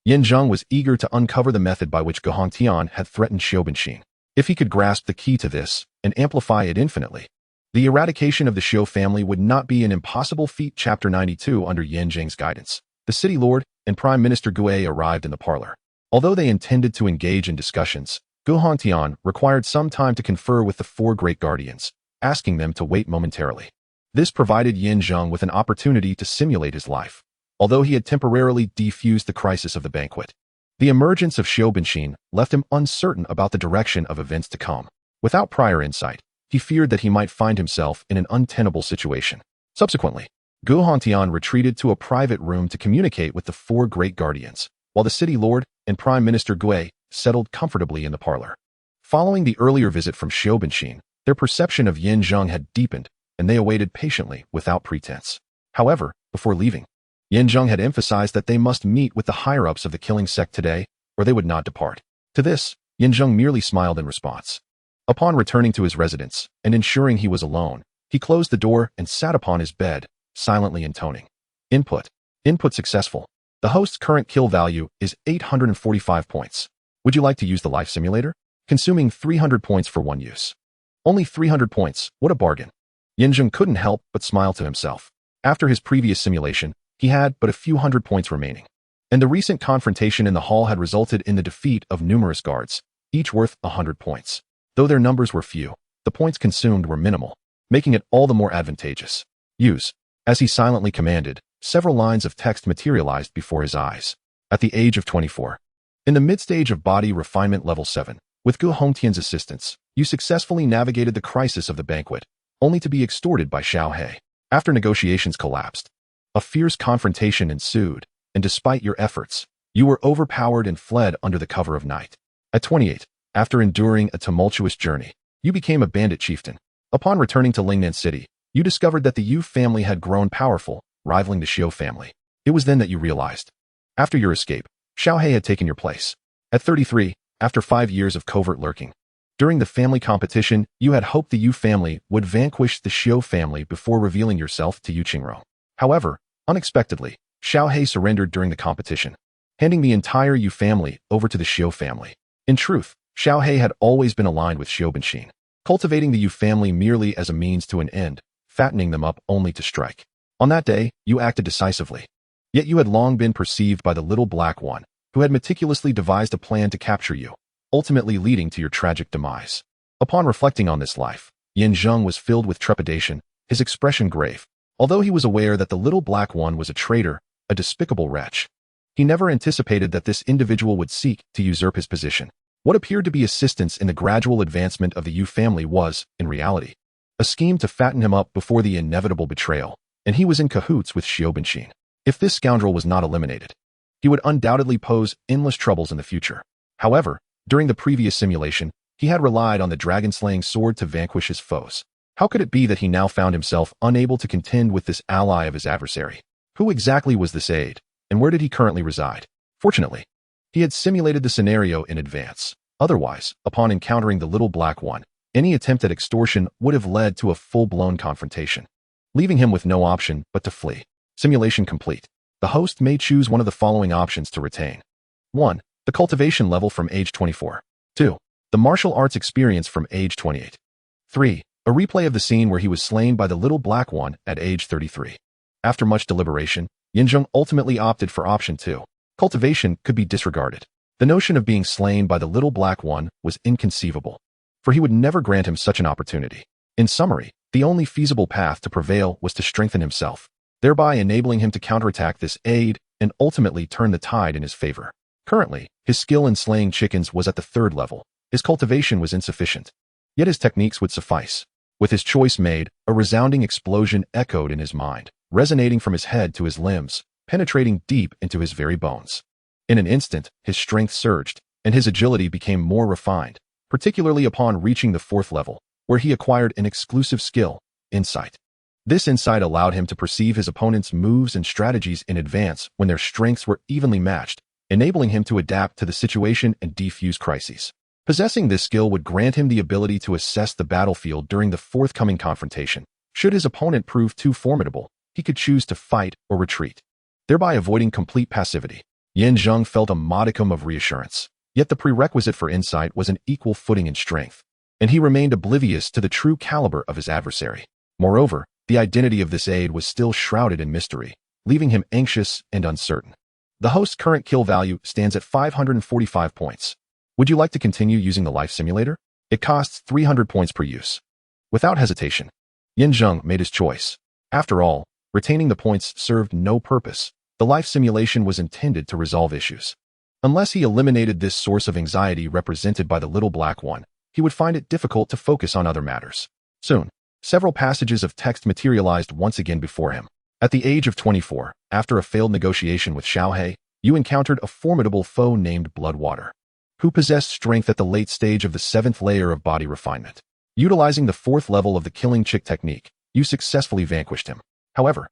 Zheng was eager to uncover the method by which Gu Hongtian had threatened Xiao Benxin. If he could grasp the key to this and amplify it infinitely, the eradication of the Xiao family would not be an impossible feat. Chapter 92. Under Zheng's guidance, the city lord and Prime Minister Gui arrived in the parlor. Although they intended to engage in discussions, Gu Hongtian required some time to confer with the four great guardians, asking them to wait momentarily. This provided Zheng with an opportunity to simulate his life. Although he had temporarily defused the crisis of the banquet, the emergence of Xiao Benxin left him uncertain about the direction of events to come. Without prior insight, he feared that he might find himself in an untenable situation. Subsequently, Gu Hongtian retreated to a private room to communicate with the four great guardians, while the city lord and Prime Minister Gui settled comfortably in the parlor. Following the earlier visit from Xiao Benxin, their perception of Zheng had deepened, and they awaited patiently without pretense. However, before leaving, Zheng had emphasized that they must meet with the higher-ups of the killing sect today, or they would not depart. To this, Zheng merely smiled in response. Upon returning to his residence and ensuring he was alone, he closed the door and sat upon his bed, silently intoning. Input. Input successful. The host's current kill value is 845 points. Would you like to use the life simulator? Consuming 300 points for one use. Only 300 points, what a bargain. Zheng couldn't help but smile to himself. After his previous simulation, he had but a few hundred points remaining. And the recent confrontation in the hall had resulted in the defeat of numerous guards, each worth 100 points. Though their numbers were few, the points consumed were minimal, making it all the more advantageous. Use. As he silently commanded, several lines of text materialized before his eyes. At the age of 24. In the mid-stage of body refinement level 7, with Gu Hongtian's assistance, you successfully navigated the crisis of the banquet, only to be extorted by Xiaohe. After negotiations collapsed, a fierce confrontation ensued, and despite your efforts, you were overpowered and fled under the cover of night. At 28, after enduring a tumultuous journey, you became a bandit chieftain. Upon returning to Lingnan City, you discovered that the Yu family had grown powerful, rivaling the Xiu family. It was then that you realized. After your escape, Xiaohe had taken your place. At 33, after 5 years of covert lurking, during the family competition, you had hoped the Yu family would vanquish the Xiu family before revealing yourself to Yu Qingro. However, unexpectedly, Xiaohe surrendered during the competition, handing the entire Yu family over to the Xiu family. In truth, Xiaohe had always been aligned with Xiu Benxin, cultivating the Yu family merely as a means to an end, fattening them up only to strike. On that day, you acted decisively. Yet you had long been perceived by the little black one, who had meticulously devised a plan to capture you, ultimately leading to your tragic demise. Upon reflecting on this life, Zheng was filled with trepidation, his expression grave. Although he was aware that the little black one was a traitor, a despicable wretch, he never anticipated that this individual would seek to usurp his position. What appeared to be assistance in the gradual advancement of the Yu family was, in reality, a scheme to fatten him up before the inevitable betrayal, and he was in cahoots with Xiu Benxin. If this scoundrel was not eliminated, he would undoubtedly pose endless troubles in the future. However, during the previous simulation, he had relied on the dragon-slaying sword to vanquish his foes. How could it be that he now found himself unable to contend with this ally of his adversary? Who exactly was this aide, and where did he currently reside? Fortunately, he had simulated the scenario in advance. Otherwise, upon encountering the little black one, any attempt at extortion would have led to a full-blown confrontation, leaving him with no option but to flee. Simulation complete. The host may choose one of the following options to retain. 1. The cultivation level from age 24. 2. The martial arts experience from age 28. 3. A replay of the scene where he was slain by the little black one at age 33. After much deliberation, Zheng ultimately opted for option 2. Cultivation could be disregarded. The notion of being slain by the little black one was inconceivable, for he would never grant him such an opportunity. In summary, the only feasible path to prevail was to strengthen himself, thereby enabling him to counterattack this aid and ultimately turn the tide in his favor. Currently, his skill in slaying chickens was at the 3rd level. His cultivation was insufficient, yet his techniques would suffice. With his choice made, a resounding explosion echoed in his mind, resonating from his head to his limbs, penetrating deep into his very bones. In an instant, his strength surged, and his agility became more refined, particularly upon reaching the 4th level, where he acquired an exclusive skill, insight. This insight allowed him to perceive his opponent's moves and strategies in advance when their strengths were evenly matched, enabling him to adapt to the situation and defuse crises. Possessing this skill would grant him the ability to assess the battlefield during the forthcoming confrontation. Should his opponent prove too formidable, he could choose to fight or retreat, thereby avoiding complete passivity. Zheng felt a modicum of reassurance, yet the prerequisite for insight was an equal footing in strength, and he remained oblivious to the true caliber of his adversary. Moreover, the identity of this aide was still shrouded in mystery, leaving him anxious and uncertain. The host's current kill value stands at 545 points. Would you like to continue using the life simulator? It costs 300 points per use. Without hesitation, Zheng made his choice. After all, retaining the points served no purpose. The life simulation was intended to resolve issues. Unless he eliminated this source of anxiety represented by the little black one, he would find it difficult to focus on other matters. Soon, several passages of text materialized once again before him. At the age of 24, after a failed negotiation with Xiaohe, you encountered a formidable foe named Bloodwater, who possessed strength at the late stage of the 7th layer of body refinement. Utilizing the 4th level of the killing chick technique, you successfully vanquished him. However,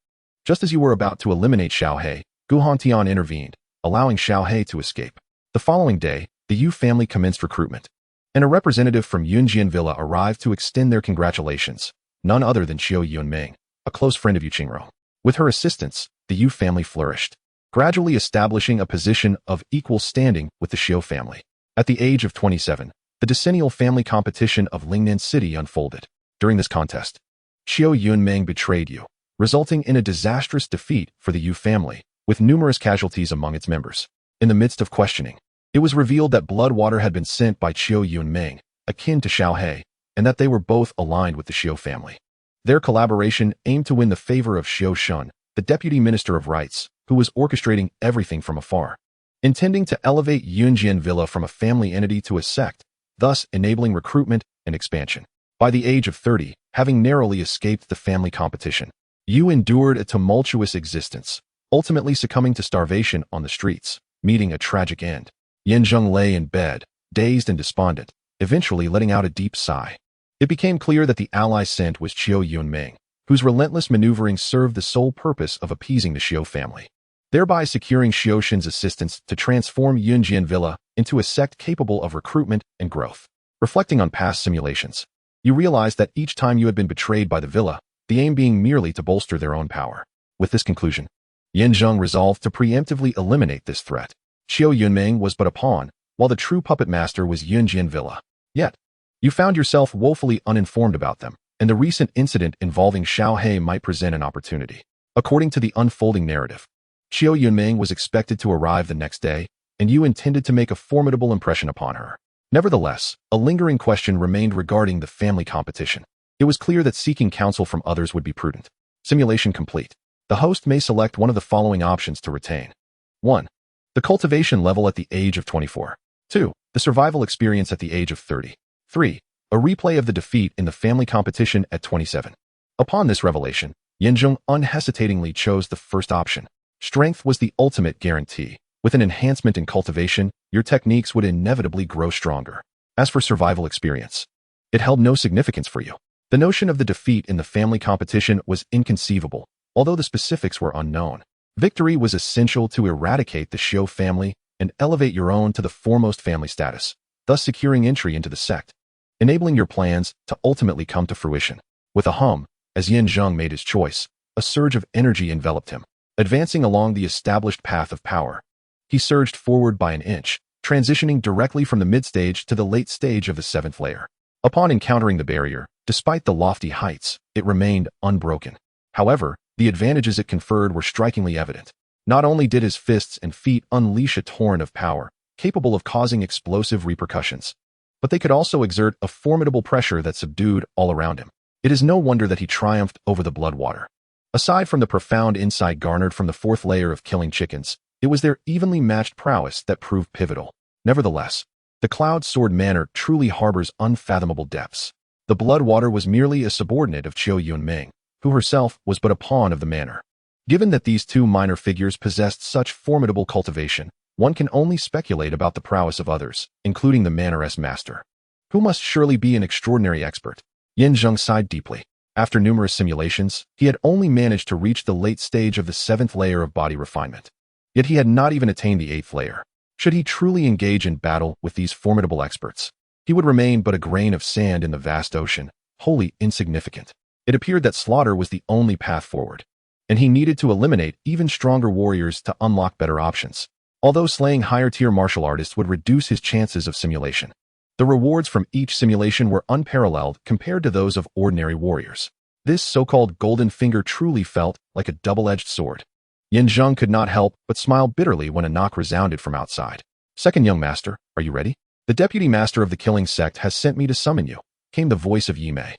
just as you were about to eliminate Xiaohe, Gu Hongtian intervened, allowing Xiaohe to escape. The following day, the Yu family commenced recruitment, and a representative from Yunjian Villa arrived to extend their congratulations, none other than Xiu Yunming, a close friend of Yu Qingro. With her assistance, the Yu family flourished, gradually establishing a position of equal standing with the Xiu family. At the age of 27, the decennial family competition of Lingnan City unfolded. During this contest, Xiao Yunmeng betrayed you, resulting in a disastrous defeat for the Yu family, with numerous casualties among its members. In the midst of questioning, it was revealed that blood water had been sent by Qiu Yunmeng, akin to Xiao He, and that they were both aligned with the Xiu family. Their collaboration aimed to win the favor of Xiu Shun, the Deputy Minister of Rights, who was orchestrating everything from afar, intending to elevate Yunjian Villa from a family entity to a sect, thus enabling recruitment and expansion. By the age of 30, having narrowly escaped the family competition, Yu endured a tumultuous existence, ultimately succumbing to starvation on the streets, meeting a tragic end. Yanzheng lay in bed, dazed and despondent, eventually letting out a deep sigh. It became clear that the ally sent was Qiu Yunmeng, whose relentless maneuvering served the sole purpose of appeasing the Xiu family, thereby securing Xioshin's assistance to transform Yunjian Villa into a sect capable of recruitment and growth. Reflecting on past simulations, you realized that each time you had been betrayed by the Villa, the aim being merely to bolster their own power. With this conclusion, Yanzheng resolved to preemptively eliminate this threat. Qiu Yunmeng was but a pawn, while the true puppet master was Yunjian Villa. Yet, you found yourself woefully uninformed about them, and the recent incident involving Xiao He might present an opportunity. According to the unfolding narrative, Qiu Yunmeng was expected to arrive the next day, and you intended to make a formidable impression upon her. Nevertheless, a lingering question remained regarding the family competition. It was clear that seeking counsel from others would be prudent. Simulation complete. The host may select one of the following options to retain. 1. The cultivation level at the age of 24. 2. The survival experience at the age of 30. 3. A replay of the defeat in the family competition at 27. Upon this revelation, Yanzheng unhesitatingly chose the first option. Strength was the ultimate guarantee. With an enhancement in cultivation, your techniques would inevitably grow stronger. As for survival experience, it held no significance for you. The notion of the defeat in the family competition was inconceivable, although the specifics were unknown. Victory was essential to eradicate the Xiu family and elevate your own to the foremost family status, thus securing entry into the sect, enabling your plans to ultimately come to fruition. With a hum, as Yanzheng made his choice, a surge of energy enveloped him. Advancing along the established path of power, he surged forward by an inch, transitioning directly from the mid-stage to the late stage of the 7th layer. Upon encountering the barrier, despite the lofty heights, it remained unbroken. However, the advantages it conferred were strikingly evident. Not only did his fists and feet unleash a torrent of power, capable of causing explosive repercussions, but they could also exert a formidable pressure that subdued all around him. It is no wonder that he triumphed over the blood water. Aside from the profound insight garnered from the 4th layer of killing chickens, it was their evenly matched prowess that proved pivotal. Nevertheless, the Cloud Sword Manor truly harbors unfathomable depths. The blood water was merely a subordinate of Qiu Yunmeng, who herself was but a pawn of the manor. Given that these two minor figures possessed such formidable cultivation, one can only speculate about the prowess of others, including the manor's master, who must surely be an extraordinary expert. Yanzheng sighed deeply. After numerous simulations, he had only managed to reach the late stage of the 7th layer of body refinement. Yet he had not even attained the 8th layer. Should he truly engage in battle with these formidable experts, he would remain but a grain of sand in the vast ocean, wholly insignificant. It appeared that slaughter was the only path forward, and he needed to eliminate even stronger warriors to unlock better options. Although slaying higher-tier martial artists would reduce his chances of simulation, the rewards from each simulation were unparalleled compared to those of ordinary warriors. This so-called golden finger truly felt like a double-edged sword. Yanzheng could not help but smile bitterly when a knock resounded from outside. "Second young master, are you ready? The deputy master of the killing sect has sent me to summon you," came the voice of Yimei.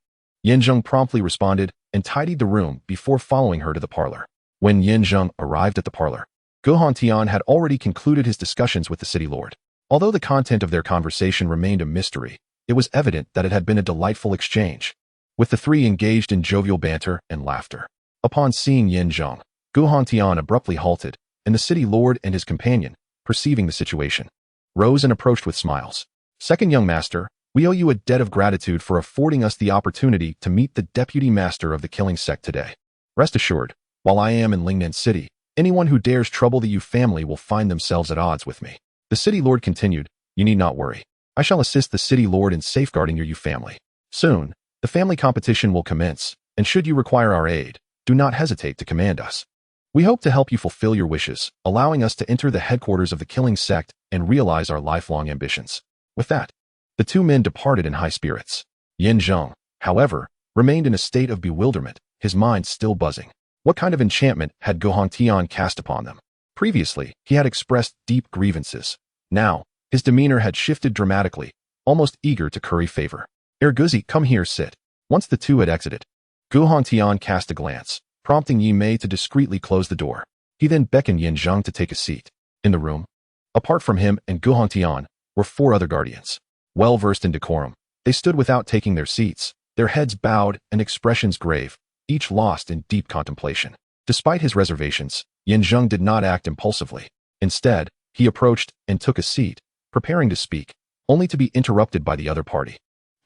Yanzheng promptly responded and tidied the room before following her to the parlor. When Yanzheng arrived at the parlor, Guhan Tian had already concluded his discussions with the city lord. Although the content of their conversation remained a mystery, it was evident that it had been a delightful exchange, with the three engaged in jovial banter and laughter. Upon seeing Yanzheng, Guhan Tian abruptly halted, and the city lord and his companion, perceiving the situation, rose and approached with smiles. "Second young master, we owe you a debt of gratitude for affording us the opportunity to meet the deputy master of the killing sect today. Rest assured, while I am in Lingnan City, anyone who dares trouble the Yu family will find themselves at odds with me." The city lord continued, "You need not worry. I shall assist the city lord in safeguarding your Yu family. Soon, the family competition will commence, and should you require our aid, do not hesitate to command us. We hope to help you fulfill your wishes, allowing us to enter the headquarters of the killing sect and realize our lifelong ambitions." With that, the two men departed in high spirits. Yanzheng, however, remained in a state of bewilderment, his mind still buzzing. What kind of enchantment had Gohongtian cast upon them? Previously, he had expressed deep grievances. Now, his demeanor had shifted dramatically, almost eager to curry favor. Erguzi, come here, sit. Once the two had exited, Gohongtian cast a glance, prompting Yi Mei to discreetly close the door. He then beckoned Zheng to take a seat. In the room, apart from him and Gohongtian, were 4 other guardians. Well versed in decorum, they stood without taking their seats, their heads bowed and expressions grave, each lost in deep contemplation. Despite his reservations, Zheng did not act impulsively. Instead, he approached and took a seat, preparing to speak, only to be interrupted by the other party,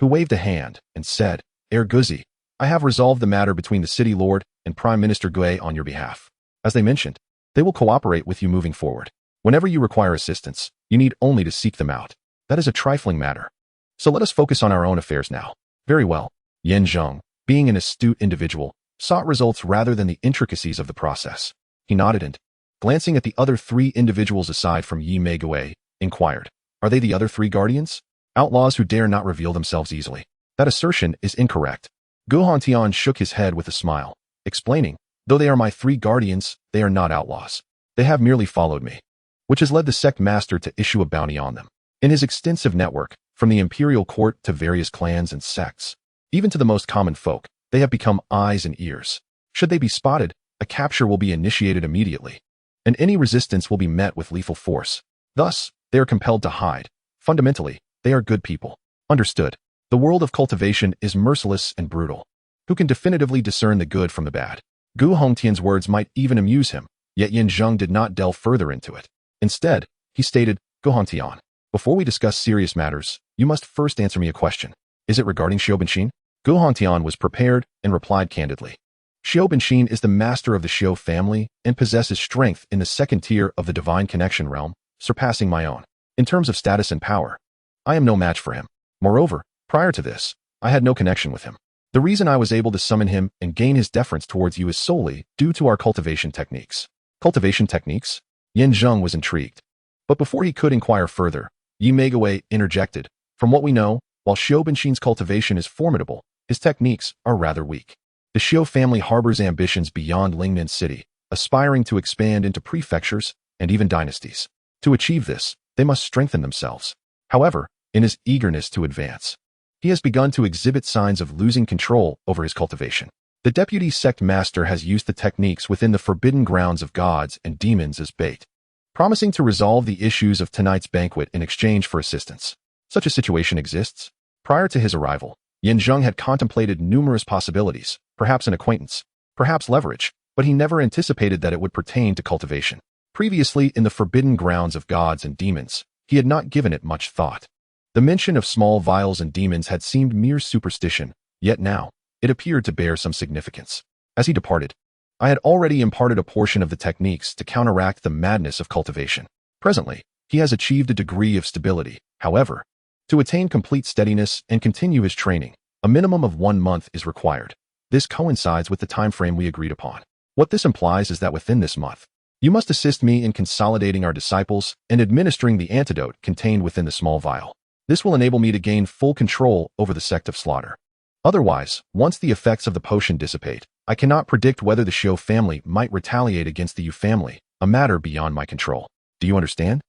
who waved a hand and said, Erguzi, I have resolved the matter between the city lord and Prime Minister Gui on your behalf. As they mentioned, they will cooperate with you moving forward. Whenever you require assistance, you need only to seek them out. That is a trifling matter. So let us focus on our own affairs now. Very well. Zheng, being an astute individual, sought results rather than the intricacies of the process. He nodded and, glancing at the other 3 individuals aside from Yi Mei Gui, inquired, are they the other 3 guardians? Outlaws who dare not reveal themselves easily. That assertion is incorrect. Gohongtian shook his head with a smile, explaining, though they are my 3 guardians, they are not outlaws. They have merely followed me, which has led the sect master to issue a bounty on them. In his extensive network, from the imperial court to various clans and sects, even to the most common folk, they have become eyes and ears. Should they be spotted, a capture will be initiated immediately, and any resistance will be met with lethal force. Thus, they are compelled to hide. Fundamentally, they are good people. Understood. The world of cultivation is merciless and brutal. Who can definitively discern the good from the bad? Gohongtian's words might even amuse him, yet Zheng did not delve further into it. Instead, he stated, Gohongtian, before we discuss serious matters, you must first answer me a question. Is it regarding Xiaobenxin? Gohongtian was prepared and replied candidly. Xiaobenxin is the master of the Xiao family and possesses strength in the 2nd tier of the divine connection realm, surpassing my own. In terms of status and power, I am no match for him. Moreover, prior to this, I had no connection with him. The reason I was able to summon him and gain his deference towards you is solely due to our cultivation techniques. Cultivation techniques? Zheng was intrigued. But before he could inquire further, Yi Mei Gui interjected, from what we know, while Xiaobenxin's cultivation is formidable, his techniques are rather weak. The Xiao family harbors ambitions beyond Lingnan City, aspiring to expand into prefectures and even dynasties. To achieve this, they must strengthen themselves. However, in his eagerness to advance, he has begun to exhibit signs of losing control over his cultivation. The deputy sect master has used the techniques within the forbidden grounds of gods and demons as bait, promising to resolve the issues of tonight's banquet in exchange for assistance. Such a situation exists. Prior to his arrival, Zheng had contemplated numerous possibilities, perhaps an acquaintance, perhaps leverage, but he never anticipated that it would pertain to cultivation. Previously, in the forbidden grounds of gods and demons, he had not given it much thought. The mention of small vials and demons had seemed mere superstition, yet now, it appeared to bear some significance. As he departed, I had already imparted a portion of the techniques to counteract the madness of cultivation. Presently, he has achieved a degree of stability. However, to attain complete steadiness and continue his training, a minimum of 1 month is required. This coincides with the time frame we agreed upon. What this implies is that within this month, you must assist me in consolidating our disciples and administering the antidote contained within the small vial. This will enable me to gain full control over the sect of slaughter. Otherwise, once the effects of the potion dissipate, I cannot predict whether the Xiao family might retaliate against the Yu family, a matter beyond my control. Do you understand?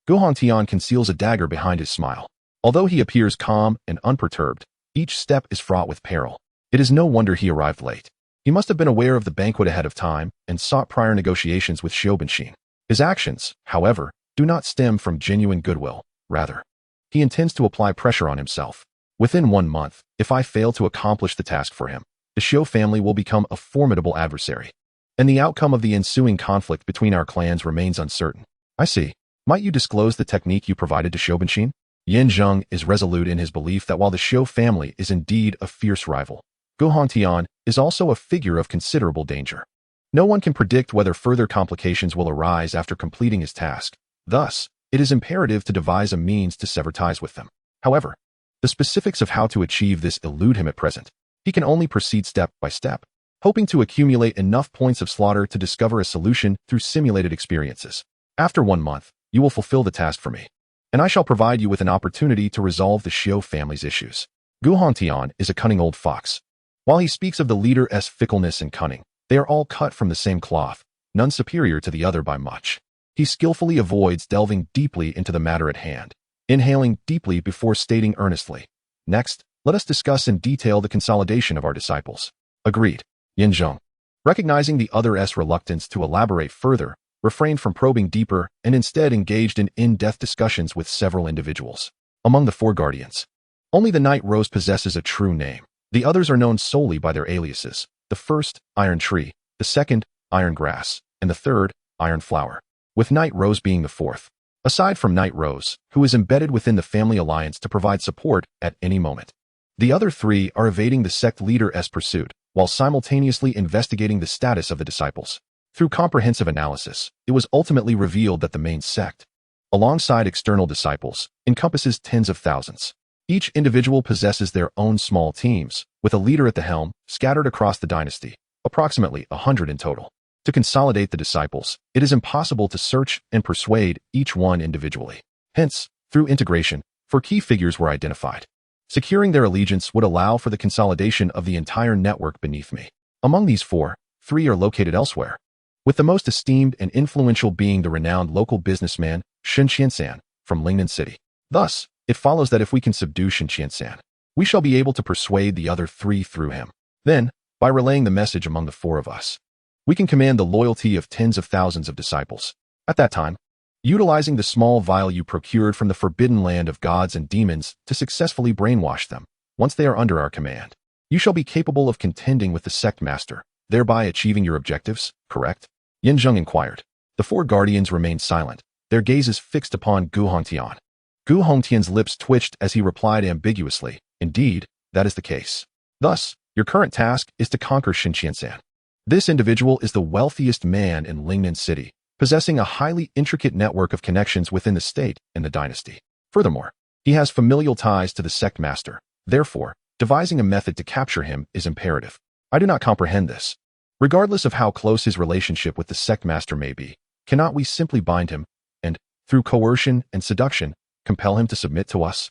Gohongtian conceals a dagger behind his smile. Although he appears calm and unperturbed, each step is fraught with peril. It is no wonder he arrived late. He must have been aware of the banquet ahead of time and sought prior negotiations with Xiaobenxin. His actions, however, do not stem from genuine goodwill. Rather, he intends to apply pressure on himself. Within 1 month, if I fail to accomplish the task for him, the Xiao family will become a formidable adversary, and the outcome of the ensuing conflict between our clans remains uncertain. I see. Might you disclose the technique you provided to Xiaobenxin? Zheng is resolute in his belief that while the Xiao family is indeed a fierce rival, Gohongtian is also a figure of considerable danger. No one can predict whether further complications will arise after completing his task. Thus, it is imperative to devise a means to sever ties with them. However, the specifics of how to achieve this elude him at present. He can only proceed step by step, hoping to accumulate enough points of slaughter to discover a solution through simulated experiences. After 1 month, you will fulfill the task for me, and I shall provide you with an opportunity to resolve the Xiao family's issues. Gohongtian is a cunning old fox. While he speaks of the leader's fickleness and cunning, they are all cut from the same cloth, none superior to the other by much. He skillfully avoids delving deeply into the matter at hand, inhaling deeply before stating earnestly, "Next, let us discuss in detail the consolidation of our disciples." Agreed. Zheng, recognizing the other's reluctance to elaborate further, refrained from probing deeper and instead engaged in in-depth discussions with several individuals. Among the four guardians, only the Night Rose possesses a true name. The others are known solely by their aliases. The first, Iron Tree, the second, Iron Grass, and the third, Iron Flower, with Night Rose being the fourth. Aside from Night Rose, who is embedded within the family alliance to provide support at any moment, the other three are evading the sect leader's pursuit, while simultaneously investigating the status of the disciples. Through comprehensive analysis, it was ultimately revealed that the main sect, alongside external disciples, encompasses tens of thousands. Each individual possesses their own small teams, with a leader at the helm, scattered across the dynasty, approximately 100 in total. To consolidate the disciples, it is impossible to search and persuade each one individually. Hence, through integration, four key figures were identified. Securing their allegiance would allow for the consolidation of the entire network beneath me. Among these four, three are located elsewhere, with the most esteemed and influential being the renowned local businessman Shen Qiansan from Lingnan City. Thus, it follows that if we can subdue Shen Qiansan, we shall be able to persuade the other three through him. Then, by relaying the message among the four of us, we can command the loyalty of tens of thousands of disciples. At that time, utilizing the small vial you procured from the forbidden land of gods and demons to successfully brainwash them, once they are under our command, you shall be capable of contending with the sect master, thereby achieving your objectives, correct? Zheng inquired. The four guardians remained silent, their gazes fixed upon Gu Hongtian. Gu Hongtian's lips twitched as he replied ambiguously, "Indeed, that is the case. Thus, your current task is to conquer Shen Qiansan. This individual is the wealthiest man in Lingnan City, possessing a highly intricate network of connections within the state and the dynasty. Furthermore, he has familial ties to the sect master. Therefore, devising a method to capture him is imperative. I do not comprehend this. Regardless of how close his relationship with the sect master may be, cannot we simply bind him and, through coercion and seduction, compel him to submit to us?"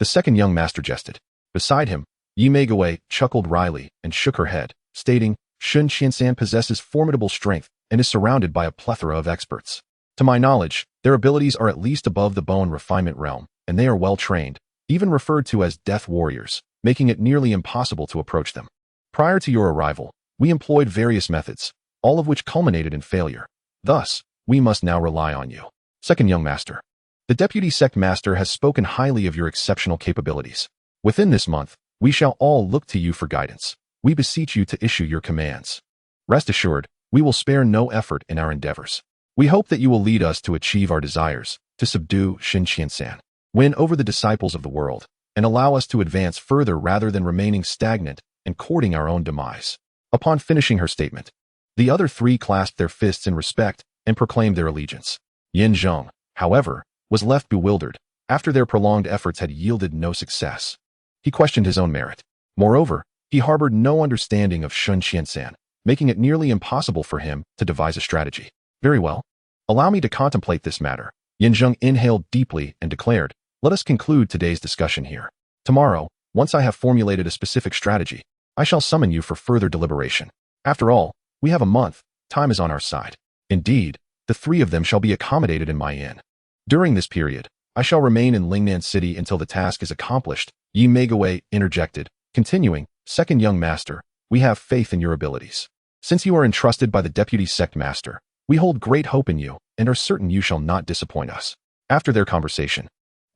The second young master jested. Beside him, Yi Meigawei chuckled wryly and shook her head, stating, "Shen Qiansan possesses formidable strength and is surrounded by a plethora of experts. To my knowledge, their abilities are at least above the bone refinement realm, and they are well trained, even referred to as death warriors, making it nearly impossible to approach them. Prior to your arrival, we employed various methods, all of which culminated in failure. Thus, we must now rely on you." Second young master. "The deputy sect master has spoken highly of your exceptional capabilities. Within this month, we shall all look to you for guidance. We beseech you to issue your commands. Rest assured, we will spare no effort in our endeavors. We hope that you will lead us to achieve our desires, to subdue Shen Qiansan, win over the disciples of the world, and allow us to advance further rather than remaining stagnant and courting our own demise." Upon finishing her statement, the other three clasped their fists in respect and proclaimed their allegiance. Zheng, however, was left bewildered after their prolonged efforts had yielded no success. He questioned his own merit. Moreover, he harbored no understanding of Shen Qiansan, making it nearly impossible for him to devise a strategy. "Very well. Allow me to contemplate this matter." Zheng inhaled deeply and declared, "Let us conclude today's discussion here. Tomorrow, once I have formulated a specific strategy, I shall summon you for further deliberation. After all, we have a month, time is on our side. Indeed, the three of them shall be accommodated in my inn. During this period, I shall remain in Lingnan City until the task is accomplished." Yi Meigawei interjected, continuing, "Second young master, we have faith in your abilities. Since you are entrusted by the deputy sect master, we hold great hope in you and are certain you shall not disappoint us." After their conversation,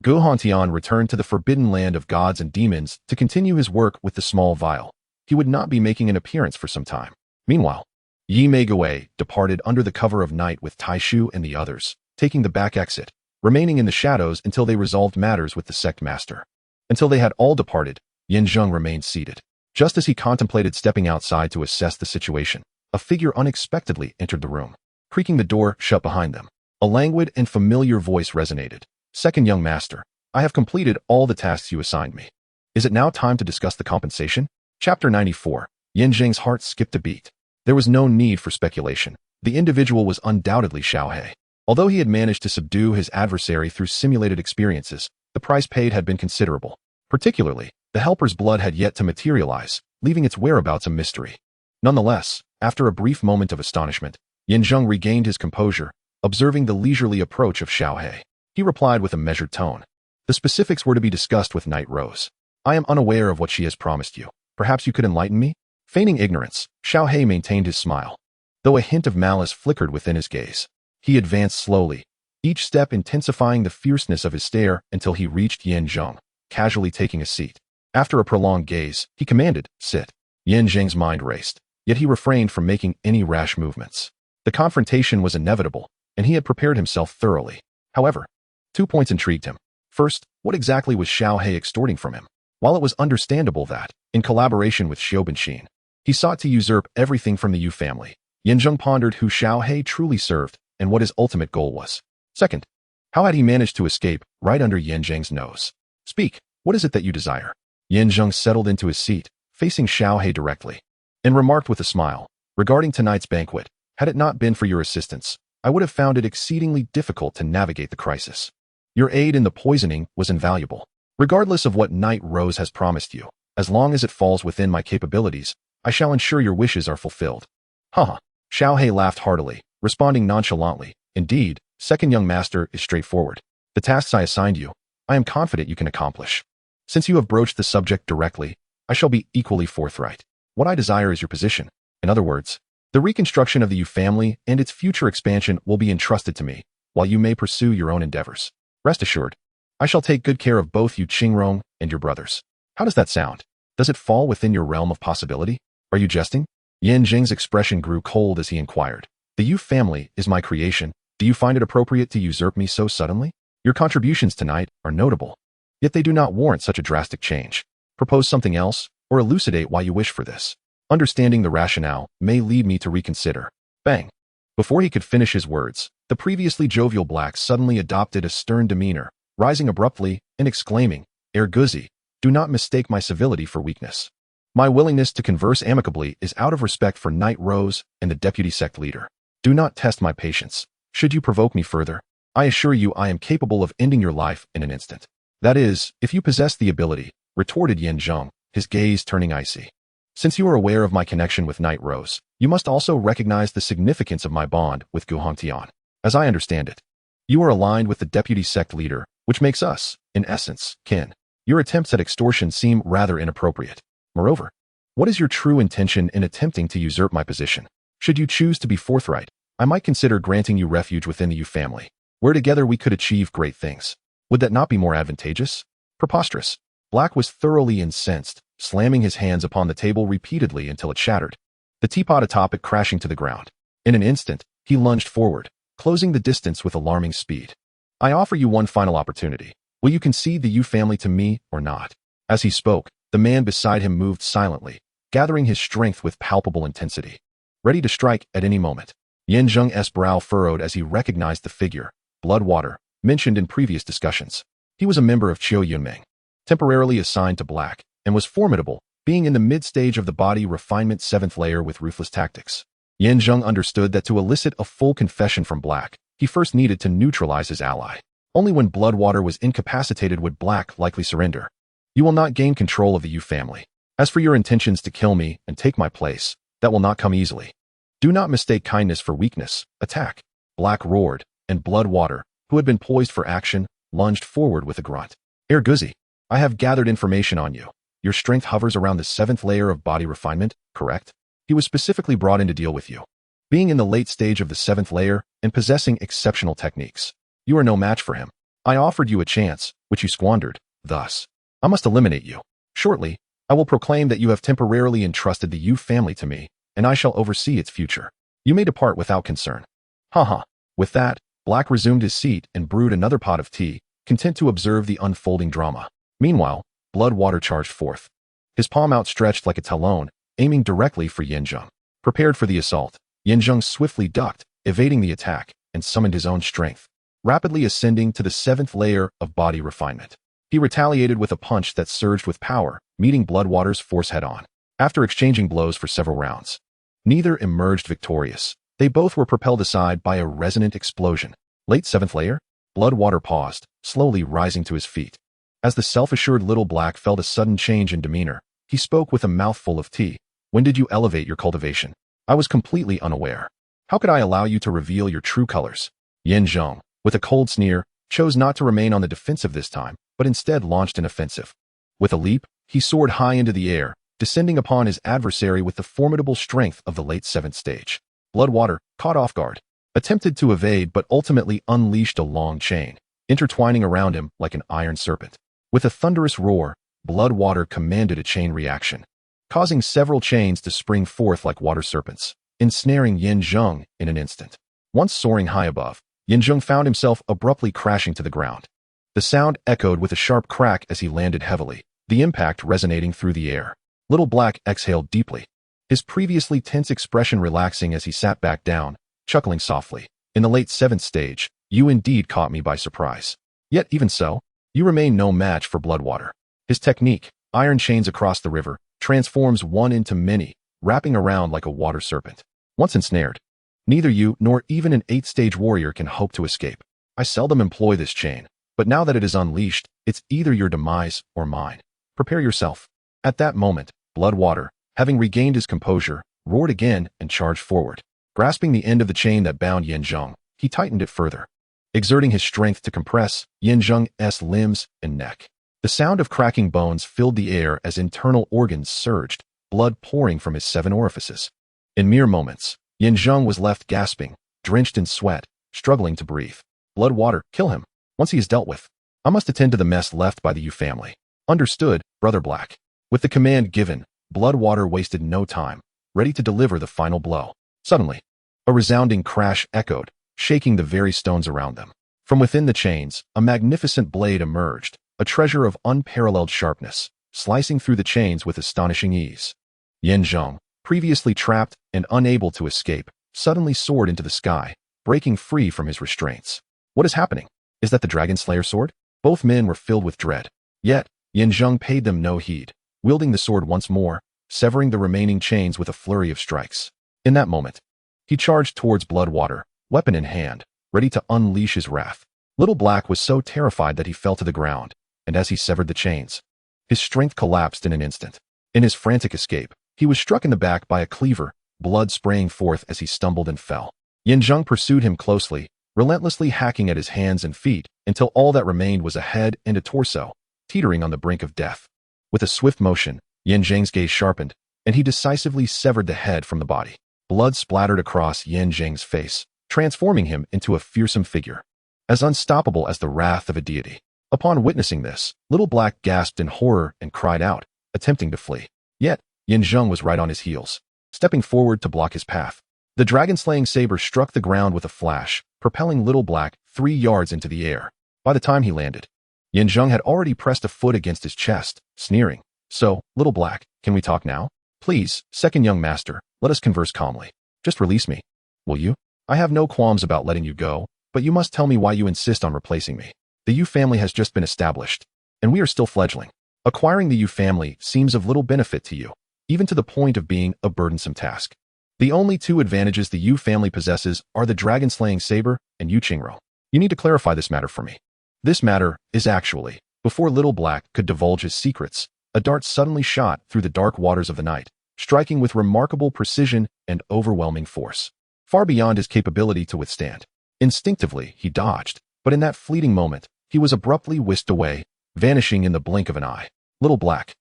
Gu Hongtian returned to the forbidden land of gods and demons to continue his work with the small vial. He would not be making an appearance for some time. Meanwhile, Yi Meigawei departed under the cover of night with Taishu and the others, taking the back exit, remaining in the shadows until they resolved matters with the sect master. Until they had all departed, Zheng remained seated. Just as he contemplated stepping outside to assess the situation, a figure unexpectedly entered the room. Creaking the door shut behind them, a languid and familiar voice resonated. "Second young master, I have completed all the tasks you assigned me. Is it now time to discuss the compensation?" Chapter 94. Zheng's heart skipped a beat. There was no need for speculation. The individual was undoubtedly Xiaohe. Although he had managed to subdue his adversary through simulated experiences, the price paid had been considerable. Particularly, the helper's blood had yet to materialize, leaving its whereabouts a mystery. Nonetheless, after a brief moment of astonishment, Zheng regained his composure, observing the leisurely approach of Xiaohe. He replied with a measured tone. The specifics were to be discussed with Night Rose. I am unaware of what she has promised you. Perhaps you could enlighten me? Feigning ignorance, Xiaohe maintained his smile, though a hint of malice flickered within his gaze. He advanced slowly, each step intensifying the fierceness of his stare until he reached Zheng, casually taking a seat. After a prolonged gaze, he commanded, "Sit." Zheng's mind raced, yet he refrained from making any rash movements. The confrontation was inevitable, and he had prepared himself thoroughly. However, 2 points intrigued him. First, what exactly was Xiaohe extorting from him? While it was understandable that, in collaboration with Xiaobenxin, he sought to usurp everything from the Yu family, Zheng pondered who Xiaohe truly served and what his ultimate goal was. Second, how had he managed to escape right under Zheng's nose? Speak, what is it that you desire? Zheng settled into his seat, facing Xiaohe directly, and remarked with a smile, regarding tonight's banquet, had it not been for your assistance, I would have found it exceedingly difficult to navigate the crisis. Your aid in the poisoning was invaluable. Regardless of what Night Rose has promised you, as long as it falls within my capabilities, I shall ensure your wishes are fulfilled. Haha. Xiaohe laughed heartily, responding nonchalantly. Indeed, second young master is straightforward. The tasks I assigned you, I am confident you can accomplish. Since you have broached the subject directly, I shall be equally forthright. What I desire is your position. In other words, the reconstruction of the Yu family and its future expansion will be entrusted to me, while you may pursue your own endeavors. Rest assured, I shall take good care of both you Qingrong and your brothers. How does that sound? Does it fall within your realm of possibility? Are you jesting? Zheng's expression grew cold as he inquired. The Yu family is my creation. Do you find it appropriate to usurp me so suddenly? Your contributions tonight are notable, yet they do not warrant such a drastic change. Propose something else, or elucidate why you wish for this. Understanding the rationale may lead me to reconsider. Bang! Before he could finish his words, the previously jovial Black suddenly adopted a stern demeanor, rising abruptly and exclaiming, Erguzi, do not mistake my civility for weakness. My willingness to converse amicably is out of respect for Night Rose and the deputy sect leader. Do not test my patience. Should you provoke me further, I assure you I am capable of ending your life in an instant. That is, if you possess the ability, retorted Zheng, his gaze turning icy. Since you are aware of my connection with Night Rose, you must also recognize the significance of my bond with Gu Hongtian. As I understand it, you are aligned with the deputy sect leader, which makes us, in essence, kin. Your attempts at extortion seem rather inappropriate. Moreover, what is your true intention in attempting to usurp my position? Should you choose to be forthright, I might consider granting you refuge within the Yu family, where together we could achieve great things. Would that not be more advantageous? Preposterous. Black was thoroughly incensed, slamming his hands upon the table repeatedly until it shattered, the teapot atop it crashing to the ground. In an instant, he lunged forward, closing the distance with alarming speed. I offer you one final opportunity. Will you concede the Yu family to me or not? As he spoke, the man beside him moved silently, gathering his strength with palpable intensity, ready to strike at any moment. Zheng's brow furrowed as he recognized the figure, Bloodwater, mentioned in previous discussions. He was a member of Qiu Yunmeng, temporarily assigned to Black, and was formidable, being in the mid-stage of the body refinement 7th layer with ruthless tactics. Zheng understood that to elicit a full confession from Black, he first needed to neutralize his ally. Only when Bloodwater was incapacitated would Black likely surrender. You will not gain control of the Yu family. As for your intentions to kill me and take my place, that will not come easily. Do not mistake kindness for weakness. Attack. Black roared, and Bloodwater, who had been poised for action, lunged forward with a grunt. Erguzi, I have gathered information on you. Your strength hovers around the 7th layer of body refinement, correct? He was specifically brought in to deal with you. Being in the late stage of the 7th layer and possessing exceptional techniques, you are no match for him. I offered you a chance, which you squandered. Thus, I must eliminate you. Shortly, I will proclaim that you have temporarily entrusted the Yu family to me, and I shall oversee its future. You may depart without concern. Haha. With that, Black resumed his seat and brewed another pot of tea, content to observe the unfolding drama. Meanwhile, Bloodwater charged forth, his palm outstretched like a talon, aiming directly for Zheng. Prepared for the assault, Zheng swiftly ducked, evading the attack, and summoned his own strength, rapidly ascending to the 7th layer of body refinement. He retaliated with a punch that surged with power, meeting Bloodwater's force head-on. After exchanging blows for several rounds, neither emerged victorious. They both were propelled aside by a resonant explosion. Late 7th layer? Bloodwater paused, slowly rising to his feet. As the self-assured little Black felt a sudden change in demeanor, He spoke with a mouthful of tea. When did you elevate your cultivation? I was completely unaware. How could I allow you to reveal your true colors? Zheng, with a cold sneer, chose not to remain on the defensive this time, but instead launched an offensive. With a leap, he soared high into the air, descending upon his adversary with the formidable strength of the late 7th stage. Bloodwater, caught off guard, attempted to evade but ultimately unleashed a long chain, intertwining around him like an iron serpent. With a thunderous roar, Bloodwater commanded a chain reaction, causing several chains to spring forth like water serpents, ensnaring Zheng in an instant. Once soaring high above, Zheng found himself abruptly crashing to the ground. The sound echoed with a sharp crack as he landed heavily, the impact resonating through the air. Little Black exhaled deeply, his previously tense expression relaxing as he sat back down, chuckling softly. In the late 7th stage, you indeed caught me by surprise. Yet even so, you remain no match for Bloodwater. His technique, iron chains across the river, transforms one into many, wrapping around like a water serpent. Once ensnared, neither you nor even an 8th-stage warrior can hope to escape. I seldom employ this chain, but now that it is unleashed, it's either your demise or mine. Prepare yourself. At that moment, Bloodwater, having regained his composure, roared again and charged forward. Grasping the end of the chain that bound Zheng, he tightened it further, exerting his strength to compress Zheng's limbs and neck. The sound of cracking bones filled the air as internal organs surged, blood pouring from his 7 orifices. In mere moments, Zheng was left gasping, drenched in sweat, struggling to breathe. Bloodwater, kill him. Once he is dealt with, I must attend to the mess left by the Yu family. Understood, Brother Black. With the command given, Bloodwater wasted no time, ready to deliver the final blow. Suddenly, a resounding crash echoed, shaking the very stones around them. From within the chains, a magnificent blade emerged, a treasure of unparalleled sharpness, slicing through the chains with astonishing ease. Zheng, previously trapped and unable to escape, suddenly soared into the sky, breaking free from his restraints. What is happening? Is that the Dragon Slayer sword? Both men were filled with dread. Yet, Zheng paid them no heed, wielding the sword once more, severing the remaining chains with a flurry of strikes. In that moment, he charged towards Bloodwater, weapon in hand, ready to unleash his wrath. Little Black was so terrified that he fell to the ground, and as he severed the chains, his strength collapsed in an instant. In his frantic escape, he was struck in the back by a cleaver, blood spraying forth as he stumbled and fell. Zheng pursued him closely, relentlessly hacking at his hands and feet until all that remained was a head and a torso, teetering on the brink of death. With a swift motion, Zheng's gaze sharpened, and he decisively severed the head from the body. Blood splattered across Zheng's face, transforming him into a fearsome figure, as unstoppable as the wrath of a deity. Upon witnessing this, Little Black gasped in horror and cried out, attempting to flee. Yet, Zheng was right on his heels, stepping forward to block his path. The dragon-slaying saber struck the ground with a flash, propelling Little Black 3 yards into the air. By the time he landed, Zheng had already pressed a foot against his chest, sneering. So, Little Black, can we talk now? Please, second young master, let us converse calmly. Just release me. Will you? I have no qualms about letting you go, but you must tell me why you insist on replacing me. The Yu family has just been established, and we are still fledgling. Acquiring the Yu family seems of little benefit to you, even to the point of being a burdensome task. The only 2 advantages the Yu family possesses are the dragon-slaying saber and Yu Qingro. You need to clarify this matter for me. This matter is actually, before Little Black could divulge his secrets, a dart suddenly shot through the dark waters of the night, striking with remarkable precision and overwhelming force, far beyond his capability to withstand. Instinctively, he dodged, but in that fleeting moment, he was abruptly whisked away, vanishing in the blink of an eye. Little Black.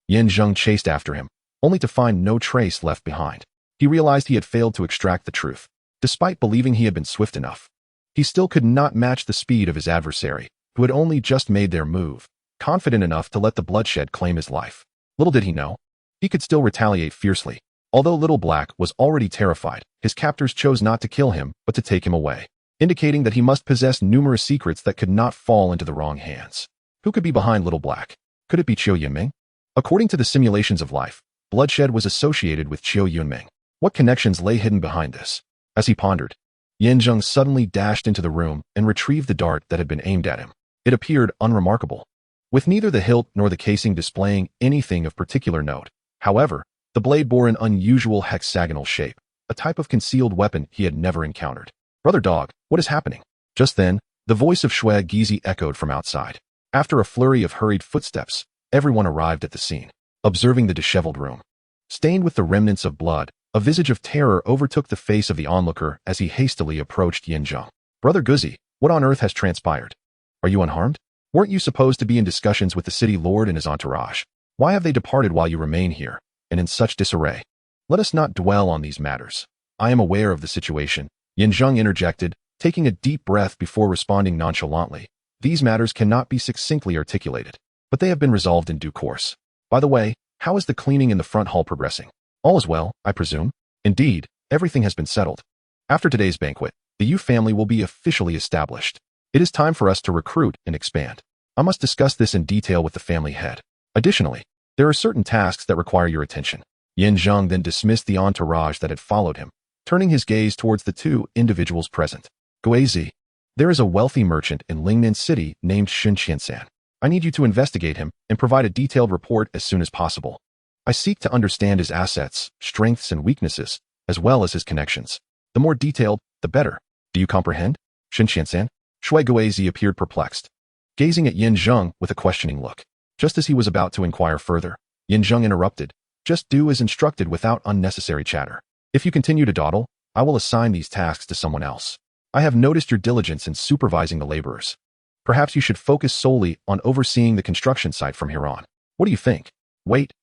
Zheng chased after him, only to find no trace left behind. He realized he had failed to extract the truth. Despite believing he had been swift enough, he still could not match the speed of his adversary, who had only just made their move, confident enough to let the bloodshed claim his life. Little did he know, he could still retaliate fiercely. Although Little Black was already terrified, his captors chose not to kill him, but to take him away, indicating that he must possess numerous secrets that could not fall into the wrong hands. Who could be behind Little Black? Could it be Qiu Yunming? According to the simulations of life, bloodshed was associated with Qiu Yunming. What connections lay hidden behind this? As he pondered, Zheng suddenly dashed into the room and retrieved the dart that had been aimed at him. It appeared unremarkable, with neither the hilt nor the casing displaying anything of particular note. However, the blade bore an unusual hexagonal shape, a type of concealed weapon he had never encountered. Brother Dog, what is happening? Just then, the voice of Shui Gizi echoed from outside. After a flurry of hurried footsteps, everyone arrived at the scene. observing the disheveled room. Stained with the remnants of blood, a visage of terror overtook the face of the onlooker as he hastily approached Yin Zheng. Brother Guzi, what on earth has transpired? Are you unharmed? Weren't you supposed to be in discussions with the city lord and his entourage? Why have they departed while you remain here, and in such disarray? Let us not dwell on these matters. I am aware of the situation, Yin Zheng interjected, taking a deep breath before responding nonchalantly. These matters cannot be succinctly articulated, but they have been resolved in due course. By the way, how is the cleaning in the front hall progressing? All is well, I presume? Indeed, everything has been settled. After today's banquet, the Yu family will be officially established. It is time for us to recruit and expand. I must discuss this in detail with the family head. Additionally, there are certain tasks that require your attention. Yin Zheng then dismissed the entourage that had followed him, turning his gaze towards the two individuals present. Guizi, there is a wealthy merchant in Lingnan City named Shen Qiansan. I need you to investigate him and provide a detailed report as soon as possible. I seek to understand his assets, strengths, and weaknesses, as well as his connections. The more detailed, the better. Do you comprehend? Shen Qiansan? Shui Guizi appeared perplexed, gazing at Yin Zheng with a questioning look. Just as he was about to inquire further, Yin Zheng interrupted. Just do as instructed without unnecessary chatter. If you continue to dawdle, I will assign these tasks to someone else. I have noticed your diligence in supervising the laborers. Perhaps you should focus solely on overseeing the construction site from here on. What do you think? Wait,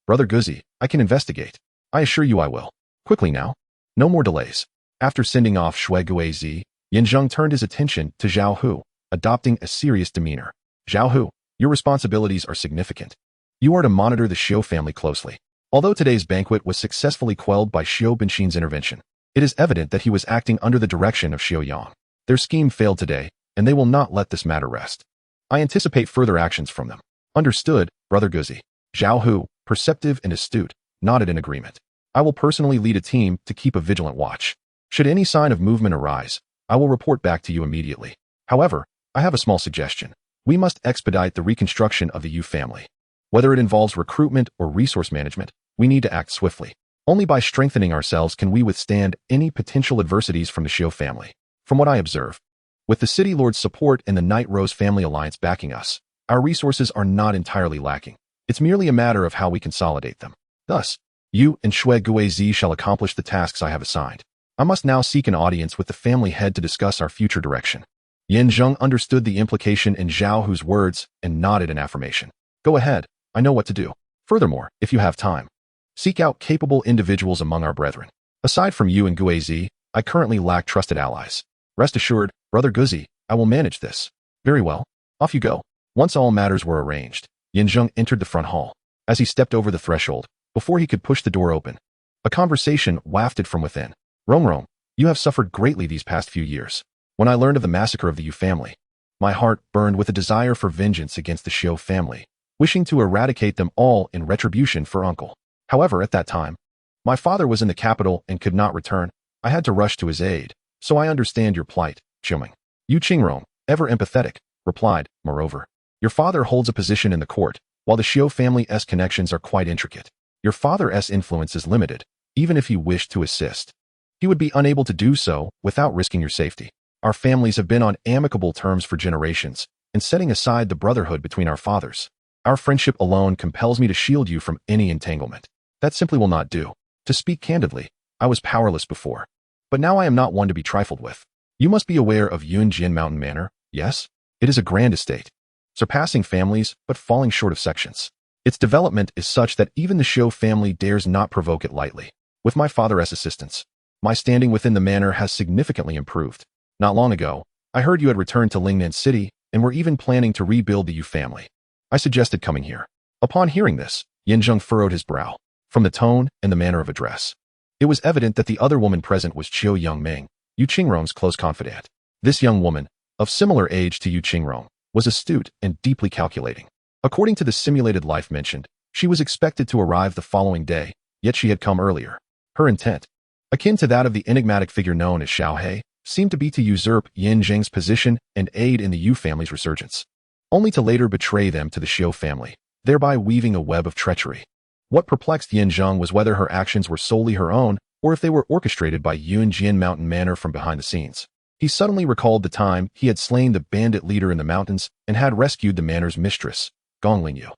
Brother Guzi, I can investigate. I assure you I will. Quickly now. No more delays. After sending off Shui Guizi, Yin Zheng turned his attention to Zhao Hu, adopting a serious demeanor. Zhao Hu, your responsibilities are significant. You are to monitor the Xiu family closely. Although today's banquet was successfully quelled by Xiu Binxin's intervention, it is evident that he was acting under the direction of Xiu Yang. Their scheme failed today, and they will not let this matter rest. I anticipate further actions from them. Understood, Brother Guzi. Zhao Hu, perceptive and astute, nodded in agreement. I will personally lead a team to keep a vigilant watch. Should any sign of movement arise, I will report back to you immediately. However, I have a small suggestion. We must expedite the reconstruction of the Yu family. Whether it involves recruitment or resource management, we need to act swiftly. Only by strengthening ourselves can we withstand any potential adversities from the Xiu family. From what I observe, with the City Lord's support and the Night Rose family alliance backing us, our resources are not entirely lacking. It's merely a matter of how we consolidate them. Thus, you and Shui Guizi shall accomplish the tasks I have assigned. I must now seek an audience with the family head to discuss our future direction. Yin Zheng understood the implication in Zhao Hu's words and nodded in affirmation. Go ahead, I know what to do. Furthermore, if you have time, seek out capable individuals among our brethren. Aside from you and Guizi, I currently lack trusted allies. Rest assured, Brother Guzi, I will manage this. Very well, off you go. Once all matters were arranged, Yin Zheng entered the front hall. As he stepped over the threshold, before he could push the door open, a conversation wafted from within. Rong, you have suffered greatly these past few years. When I learned of the massacre of the Yu family, my heart burned with a desire for vengeance against the Xiu family, wishing to eradicate them all in retribution for uncle. However, at that time, my father was in the capital and could not return. I had to rush to his aid, so I understand your plight, Qiuming. Yu Qingrong, ever empathetic, replied, moreover, your father holds a position in the court, while the Xiu family's connections are quite intricate. Your father's influence is limited, even if he wished to assist. He would be unable to do so without risking your safety. Our families have been on amicable terms for generations, and setting aside the brotherhood between our fathers, our friendship alone compels me to shield you from any entanglement. That simply will not do. To speak candidly, I was powerless before, but now I am not one to be trifled with. You must be aware of Yunjin Mountain Manor, yes? It is a grand estate, surpassing families but falling short of sections. Its development is such that even the Xiu family dares not provoke it lightly. With my father's assistance, my standing within the manor has significantly improved. Not long ago, I heard you had returned to Lingnan City and were even planning to rebuild the Yu family. I suggested coming here. Upon hearing this, Yin Zheng furrowed his brow. From the tone and the manner of address, it was evident that the other woman present was Qiu Yangming, Yu Qingrong's close confidant. This young woman, of similar age to Yu Qingrong, was astute and deeply calculating. According to the simulated life mentioned, she was expected to arrive the following day, yet she had come earlier. Her intent, akin to that of the enigmatic figure known as Xiao He, seemed to be to usurp Yin Zheng's position and aid in the Yu family's resurgence, only to later betray them to the Xiu family, thereby weaving a web of treachery. What perplexed Yin Zheng was whether her actions were solely her own or if they were orchestrated by Yunjin Mountain Manor from behind the scenes. He suddenly recalled the time he had slain the bandit leader in the mountains and had rescued the manor's mistress, Gong Lingyu.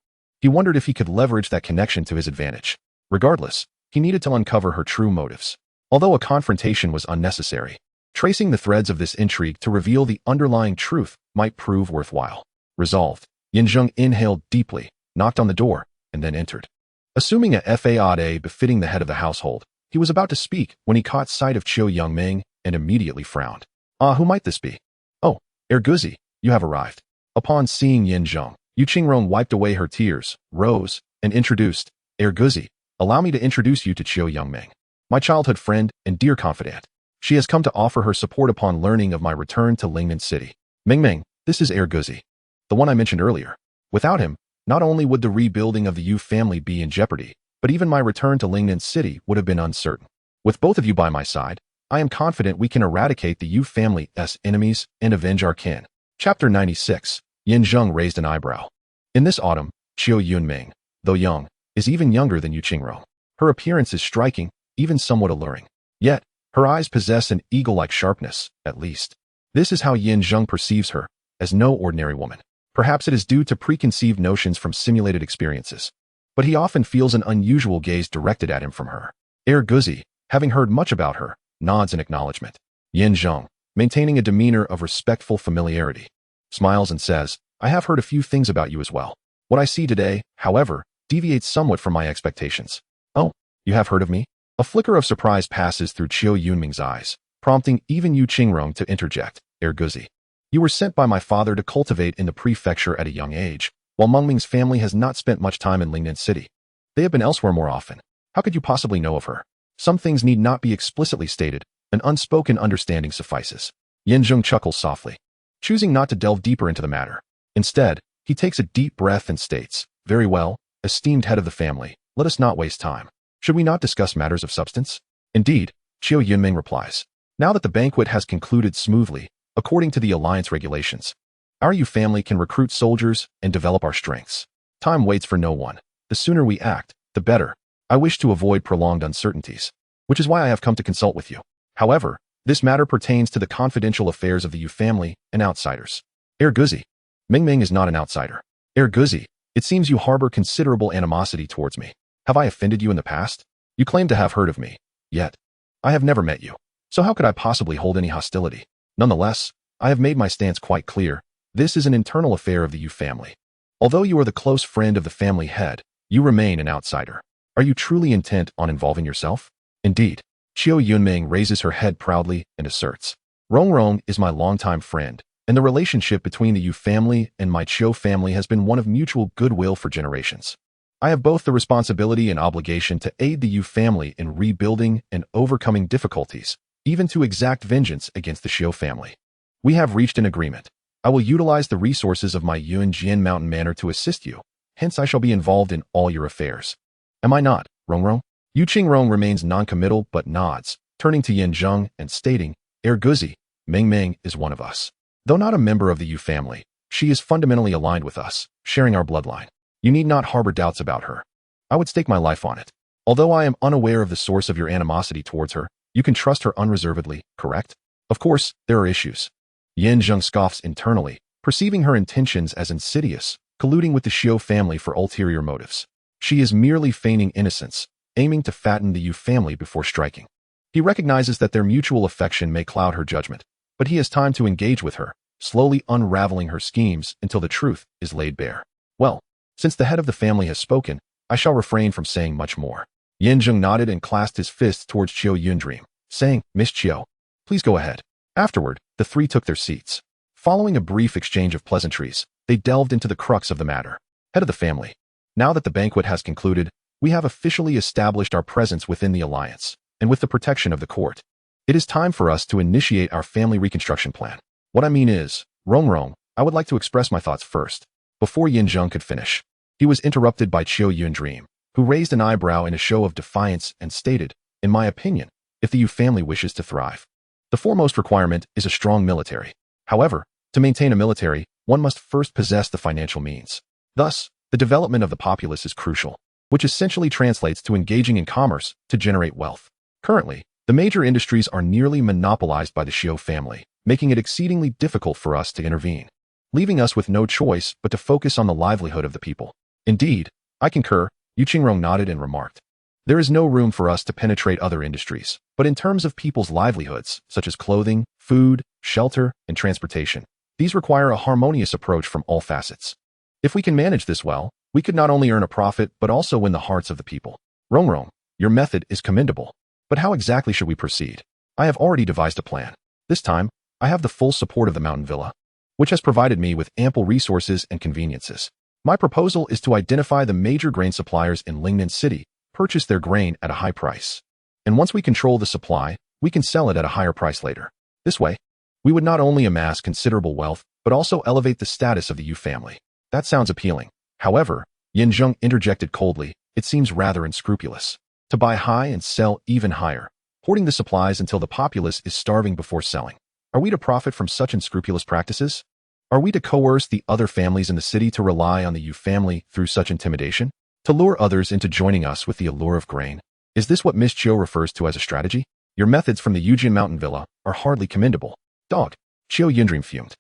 He wondered if he could leverage that connection to his advantage. Regardless, he needed to uncover her true motives. Although a confrontation was unnecessary, tracing the threads of this intrigue to reveal the underlying truth might prove worthwhile. Resolved, Zheng inhaled deeply, knocked on the door, and then entered. Assuming a faade befitting the head of the household, he was about to speak when he caught sight of Qiu Yongming and immediately frowned. Who might this be? Oh, Erguzi, you have arrived. Upon seeing Zheng, Yu Qingrong wiped away her tears, rose, and introduced, Erguzi, allow me to introduce you to Qiu Yongming, my childhood friend and dear confidant. She has come to offer her support upon learning of my return to Lingnan City. Mingming, this is Erguzi, the one I mentioned earlier. Without him, not only would the rebuilding of the Yu family be in jeopardy, but even my return to Lingnan City would have been uncertain. With both of you by my side, I am confident we can eradicate the Yu family's enemies and avenge our kin. Chapter 96. Zheng raised an eyebrow. In this autumn, Qiu Yunming, though young, is even younger than Yu Qingrong. Her appearance is striking, even somewhat alluring. Yet, her eyes possess an eagle-like sharpness, at least. This is how Zheng perceives her, as no ordinary woman. Perhaps it is due to preconceived notions from simulated experiences. But he often feels an unusual gaze directed at him from her. Erguzi, having heard much about her, nods in acknowledgement. Zheng, maintaining a demeanor of respectful familiarity, smiles and says, I have heard a few things about you as well. What I see today, however, deviates somewhat from my expectations. Oh, you have heard of me? A flicker of surprise passes through Qiu Yunming's eyes, prompting even Yu Qingrong to interject. Erguzi, you were sent by my father to cultivate in the prefecture at a young age, while Mengming's family has not spent much time in Lingnan City. They have been elsewhere more often. How could you possibly know of her? Some things need not be explicitly stated. An unspoken understanding suffices. Zheng chuckles softly, choosing not to delve deeper into the matter. Instead, he takes a deep breath and states, very well, esteemed head of the family, let us not waste time. Should we not discuss matters of substance? Indeed, Qiu Yunming replies. Now that the banquet has concluded smoothly, according to the alliance regulations, our Yu family can recruit soldiers and develop our strengths. Time waits for no one. The sooner we act, the better. I wish to avoid prolonged uncertainties, which is why I have come to consult with you. However, this matter pertains to the confidential affairs of the Yu family and outsiders. Erguzi, Mingming is not an outsider. Erguzi, it seems you harbor considerable animosity towards me. Have I offended you in the past? You claim to have heard of me, yet I have never met you. So how could I possibly hold any hostility? Nonetheless, I have made my stance quite clear. This is an internal affair of the Yu family. Although you are the close friend of the family head, you remain an outsider. Are you truly intent on involving yourself? Indeed. Qiu Yunming raises her head proudly and asserts, Rong is my longtime friend, and the relationship between the Yu family and my Qiu family has been one of mutual goodwill for generations. I have both the responsibility and obligation to aid the Yu family in rebuilding and overcoming difficulties, even to exact vengeance against the Qiu family. We have reached an agreement. I will utilize the resources of my Yunjian Mountain Manor to assist you, hence I shall be involved in all your affairs. Am I not, Rong? Yu Qingrong remains noncommittal but nods, turning to Zheng and stating, Erguzi, Mingming is one of us. Though not a member of the Yu family, she is fundamentally aligned with us, sharing our bloodline. You need not harbor doubts about her. I would stake my life on it. Although I am unaware of the source of your animosity towards her, you can trust her unreservedly, correct? Of course, there are issues. Zheng scoffs internally, perceiving her intentions as insidious, colluding with the Qiu family for ulterior motives. She is merely feigning innocence, aiming to fatten the Yu family before striking. He recognizes that their mutual affection may cloud her judgment, but he has time to engage with her, slowly unraveling her schemes until the truth is laid bare. Well, since the head of the family has spoken, I shall refrain from saying much more. Zheng nodded and clasped his fists towards Qiu Yundream, saying, Miss Qiu, please go ahead. Afterward, the three took their seats. Following a brief exchange of pleasantries, they delved into the crux of the matter. Head of the family, now that the banquet has concluded, we have officially established our presence within the alliance, and with the protection of the court. It is time for us to initiate our family reconstruction plan. What I mean is, Rong, I would like to express my thoughts first. Before Zheng could finish, he was interrupted by Qiu Yundream, who raised an eyebrow in a show of defiance and stated, in my opinion, if the Yu family wishes to thrive, the foremost requirement is a strong military. However, to maintain a military, one must first possess the financial means. Thus, the development of the populace is crucial, which essentially translates to engaging in commerce to generate wealth. Currently, the major industries are nearly monopolized by the Qiu family, making it exceedingly difficult for us to intervene, leaving us with no choice but to focus on the livelihood of the people. Indeed, I concur, Yu Qingrong nodded and remarked. There is no room for us to penetrate other industries, but in terms of people's livelihoods, such as clothing, food, shelter, and transportation, these require a harmonious approach from all facets. If we can manage this well, we could not only earn a profit but also win the hearts of the people. Rongrong, your method is commendable. But how exactly should we proceed? I have already devised a plan. This time, I have the full support of the mountain villa, which has provided me with ample resources and conveniences. My proposal is to identify the major grain suppliers in Lingnan City, purchase their grain at a high price. And once we control the supply, we can sell it at a higher price later. This way, we would not only amass considerable wealth, but also elevate the status of the Yu family. That sounds appealing. However, Yin Zheng interjected coldly, it seems rather unscrupulous. To buy high and sell even higher, hoarding the supplies until the populace is starving before selling. Are we to profit from such unscrupulous practices? Are we to coerce the other families in the city to rely on the Yu family through such intimidation? To lure others into joining us with the allure of grain? Is this what Miss Chiu refers to as a strategy? Your methods from the Yujin Mountain Villa are hardly commendable. Dog. Chiu Yundream fumed,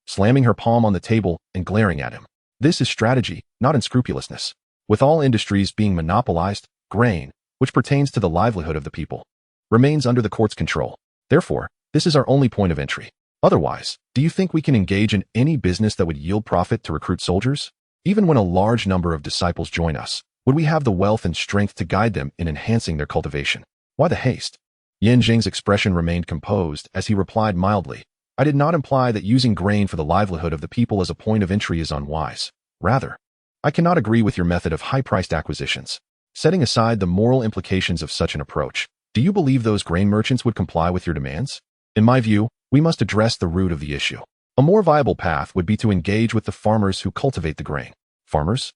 slamming her palm on the table and glaring at him. This is strategy, not unscrupulousness. With all industries being monopolized, grain, which pertains to the livelihood of the people, remains under the court's control. Therefore, this is our only point of entry. Otherwise, do you think we can engage in any business that would yield profit to recruit soldiers? Even when a large number of disciples join us, would we have the wealth and strength to guide them in enhancing their cultivation? Why the haste? Yan Jing's expression remained composed as he replied mildly, I did not imply that using grain for the livelihood of the people as a point of entry is unwise. Rather, I cannot agree with your method of high-priced acquisitions. Setting aside the moral implications of such an approach, do you believe those grain merchants would comply with your demands? In my view, we must address the root of the issue. A more viable path would be to engage with the farmers who cultivate the grain. Farmers?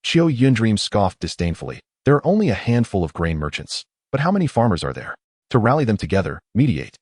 Chiu Yundream scoffed disdainfully. There are only a handful of grain merchants, but how many farmers are there? To rally them together, mediate,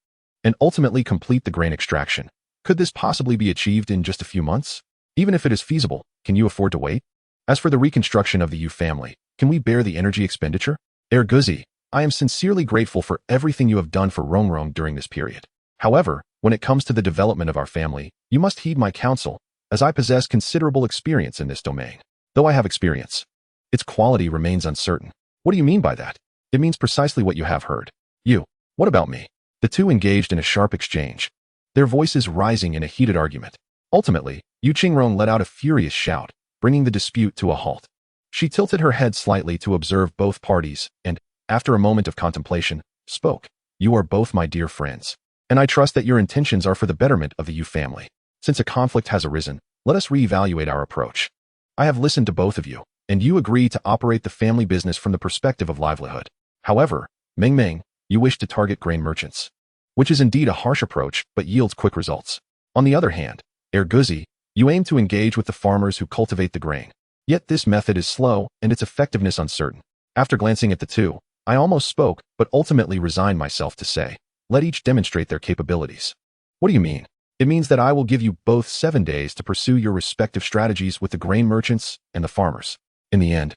and ultimately complete the grain extraction. Could this possibly be achieved in just a few months? Even if it is feasible, can you afford to wait? As for the reconstruction of the Yu family, can we bear the energy expenditure? Guzi, I am sincerely grateful for everything you have done for Rongrong during this period. However, when it comes to the development of our family, you must heed my counsel, as I possess considerable experience in this domain. Though I have experience, its quality remains uncertain. What do you mean by that? It means precisely what you have heard. You, what about me? The two engaged in a sharp exchange, their voices rising in a heated argument. Ultimately, Yu Qingrong let out a furious shout, bringing the dispute to a halt. She tilted her head slightly to observe both parties and, after a moment of contemplation, spoke. You are both my dear friends, and I trust that your intentions are for the betterment of the Yu family. Since a conflict has arisen, let us reevaluate our approach. I have listened to both of you, and you agree to operate the family business from the perspective of livelihood. However, Meng, you wish to target grain merchants, which is indeed a harsh approach but yields quick results. On the other hand, Guzi, you aim to engage with the farmers who cultivate the grain. Yet this method is slow and its effectiveness uncertain. After glancing at the two, I almost spoke but ultimately resigned myself to say, let each demonstrate their capabilities. What do you mean? It means that I will give you both 7 days to pursue your respective strategies with the grain merchants and the farmers. In the end,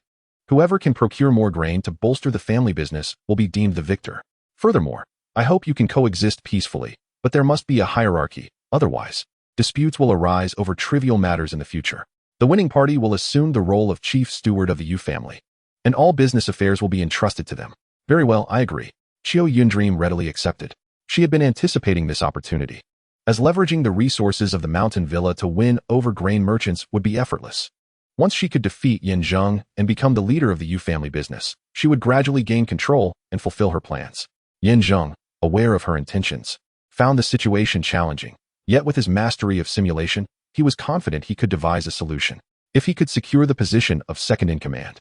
whoever can procure more grain to bolster the family business will be deemed the victor. Furthermore, I hope you can coexist peacefully, but there must be a hierarchy, otherwise, disputes will arise over trivial matters in the future. The winning party will assume the role of chief steward of the Yu family, and all business affairs will be entrusted to them. Very well, I agree. Chiu Yundream readily accepted. She had been anticipating this opportunity, as leveraging the resources of the mountain villa to win over grain merchants would be effortless. Once she could defeat Yin Zheng and become the leader of the Yu family business, she would gradually gain control and fulfill her plans. Yin Zheng, aware of her intentions, found the situation challenging. Yet with his mastery of simulation, he was confident he could devise a solution. If he could secure the position of second-in-command,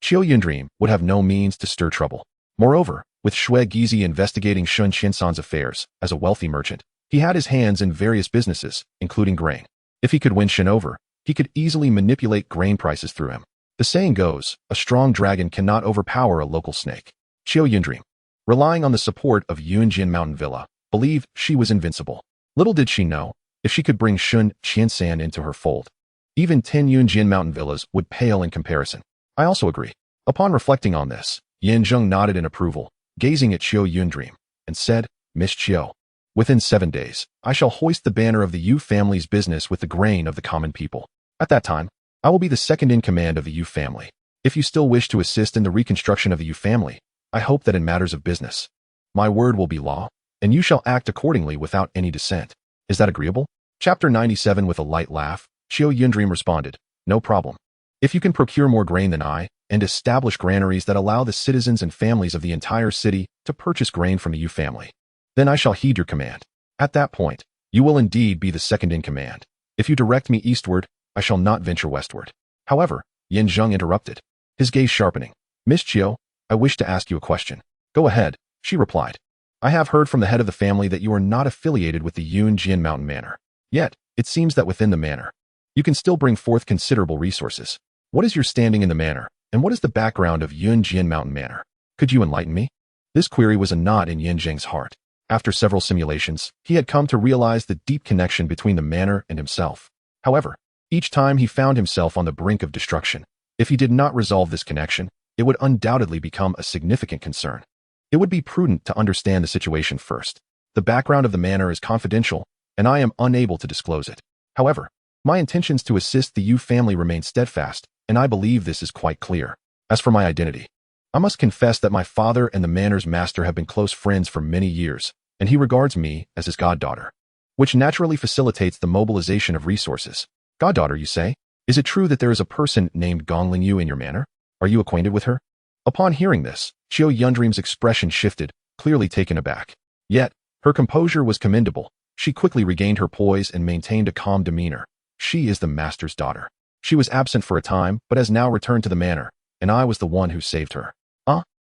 Chiu Yundream would have no means to stir trouble. Moreover, with Shui Gizi investigating Shun Qiansan's affairs as a wealthy merchant, he had his hands in various businesses, including grain. If he could win Shen over, he could easily manipulate grain prices through him. The saying goes, a strong dragon cannot overpower a local snake. Chiu Yundream, relying on the support of Yunjin Mountain Villa, believed she was invincible. Little did she know, if she could bring Shun Qiansan into her fold, even 10 Yunjin Mountain Villas would pale in comparison. I also agree. Upon reflecting on this, Yin Zheng nodded in approval, gazing at Chiu Yundream, and said, Miss Chiu, within 7 days, I shall hoist the banner of the Yu family's business with the grain of the common people. At that time, I will be the second in command of the Yu family. If you still wish to assist in the reconstruction of the Yu family, I hope that in matters of business, my word will be law, and you shall act accordingly without any dissent. Is that agreeable? Chapter 97. With a light laugh, Xiao Yundream responded, no problem. If you can procure more grain than I, and establish granaries that allow the citizens and families of the entire city to purchase grain from the Yu family, then I shall heed your command. At that point, you will indeed be the second in command. If you direct me eastward, I shall not venture westward. However, Yin Zheng interrupted, his gaze sharpening. Miss Qiu, I wish to ask you a question. Go ahead, she replied. I have heard from the head of the family that you are not affiliated with the Yunjian Mountain Manor. Yet, it seems that within the manor, you can still bring forth considerable resources. What is your standing in the manor, and what is the background of Yunjian Mountain Manor? Could you enlighten me? This query was a knot in Yin Zheng's heart. After several simulations, he had come to realize the deep connection between the manor and himself. However, each time he found himself on the brink of destruction. If he did not resolve this connection, it would undoubtedly become a significant concern. It would be prudent to understand the situation first. The background of the manor is confidential, and I am unable to disclose it. However, my intentions to assist the Yu family remain steadfast, and I believe this is quite clear. As for my identity, I must confess that my father and the manor's master have been close friends for many years, and he regards me as his goddaughter, which naturally facilitates the mobilization of resources. Goddaughter, you say? Is it true that there is a person named Gongling Yu in your manor? Are you acquainted with her? Upon hearing this, Xiao Yundream's expression shifted, clearly taken aback. Yet, her composure was commendable. She quickly regained her poise and maintained a calm demeanor. She is the master's daughter. She was absent for a time, but has now returned to the manor, and I was the one who saved her.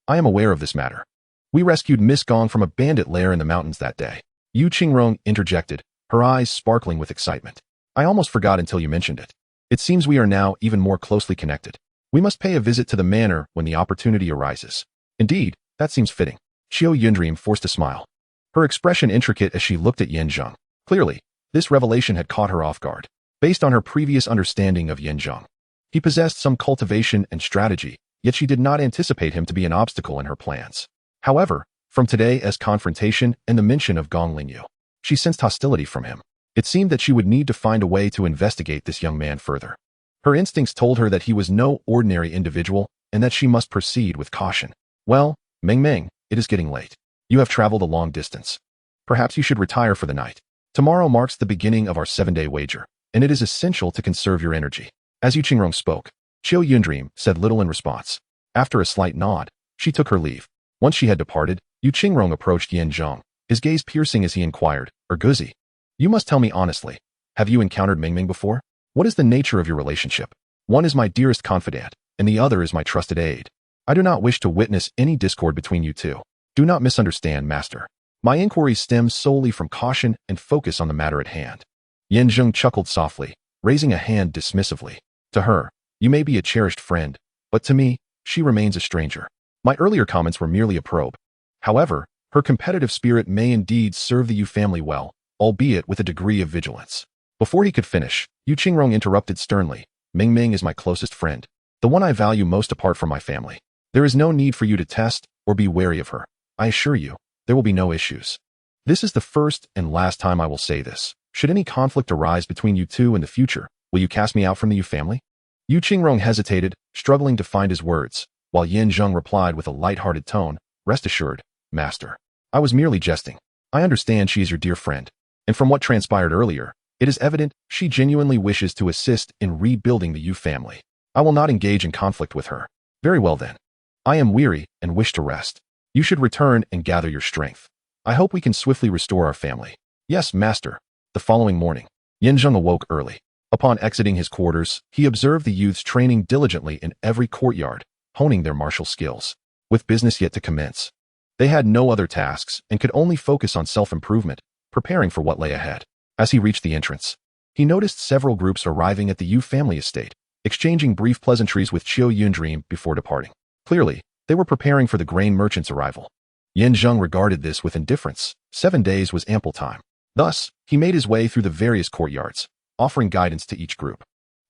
I am aware of this matter. We rescued Miss Gong from a bandit lair in the mountains that day. Yu Qingrong interjected, her eyes sparkling with excitement. I almost forgot until you mentioned it. It seems we are now even more closely connected. We must pay a visit to the manor when the opportunity arises. Indeed, that seems fitting. Xiao Yundream forced a smile, her expression intricate as she looked at Yin Zheng. Clearly, this revelation had caught her off guard. Based on her previous understanding of Yin Zheng, he possessed some cultivation and strategy, yet she did not anticipate him to be an obstacle in her plans. However, from today's confrontation and the mention of Gongling Yu, she sensed hostility from him. It seemed that she would need to find a way to investigate this young man further. Her instincts told her that he was no ordinary individual and that she must proceed with caution. Well, Meng, it is getting late. You have traveled a long distance. Perhaps you should retire for the night. Tomorrow marks the beginning of our 7-day wager, and it is essential to conserve your energy. As Yu Qingrong spoke, Xiao Yundream said little in response. After a slight nod, she took her leave. Once she had departed, Yu Qingrong approached Yin Zheng, his gaze piercing as he inquired, Erguzi, you must tell me honestly, have you encountered Meng before? What is the nature of your relationship? One is my dearest confidant, and the other is my trusted aide. I do not wish to witness any discord between you two. Do not misunderstand, master. My inquiry stems solely from caution and focus on the matter at hand. Yin Zheng chuckled softly, raising a hand dismissively. To her, you may be a cherished friend, but to me, she remains a stranger. My earlier comments were merely a probe. However, her competitive spirit may indeed serve the Yu family well, albeit with a degree of vigilance. Before he could finish, Yu Qingrong interrupted sternly. Meng is my closest friend, the one I value most apart from my family. There is no need for you to test or be wary of her. I assure you, there will be no issues. This is the first and last time I will say this. Should any conflict arise between you two in the future, will you cast me out from the Yu family? Yu Qingrong hesitated, struggling to find his words, while Yin Zheng replied with a light-hearted tone, rest assured, master. I was merely jesting. I understand she is your dear friend, and from what transpired earlier, it is evident she genuinely wishes to assist in rebuilding the Yu family. I will not engage in conflict with her. Very well then. I am weary and wish to rest. You should return and gather your strength. I hope we can swiftly restore our family. Yes, master. The following morning, Yin Zheng awoke early. Upon exiting his quarters, he observed the youths training diligently in every courtyard, honing their martial skills. With business yet to commence, they had no other tasks and could only focus on self-improvement, preparing for what lay ahead. As he reached the entrance, he noticed several groups arriving at the Yu family estate, exchanging brief pleasantries with Xiao Yundream before departing. Clearly, they were preparing for the grain merchant's arrival. Yin Zheng regarded this with indifference. 7 days was ample time. Thus, he made his way through the various courtyards, offering guidance to each group.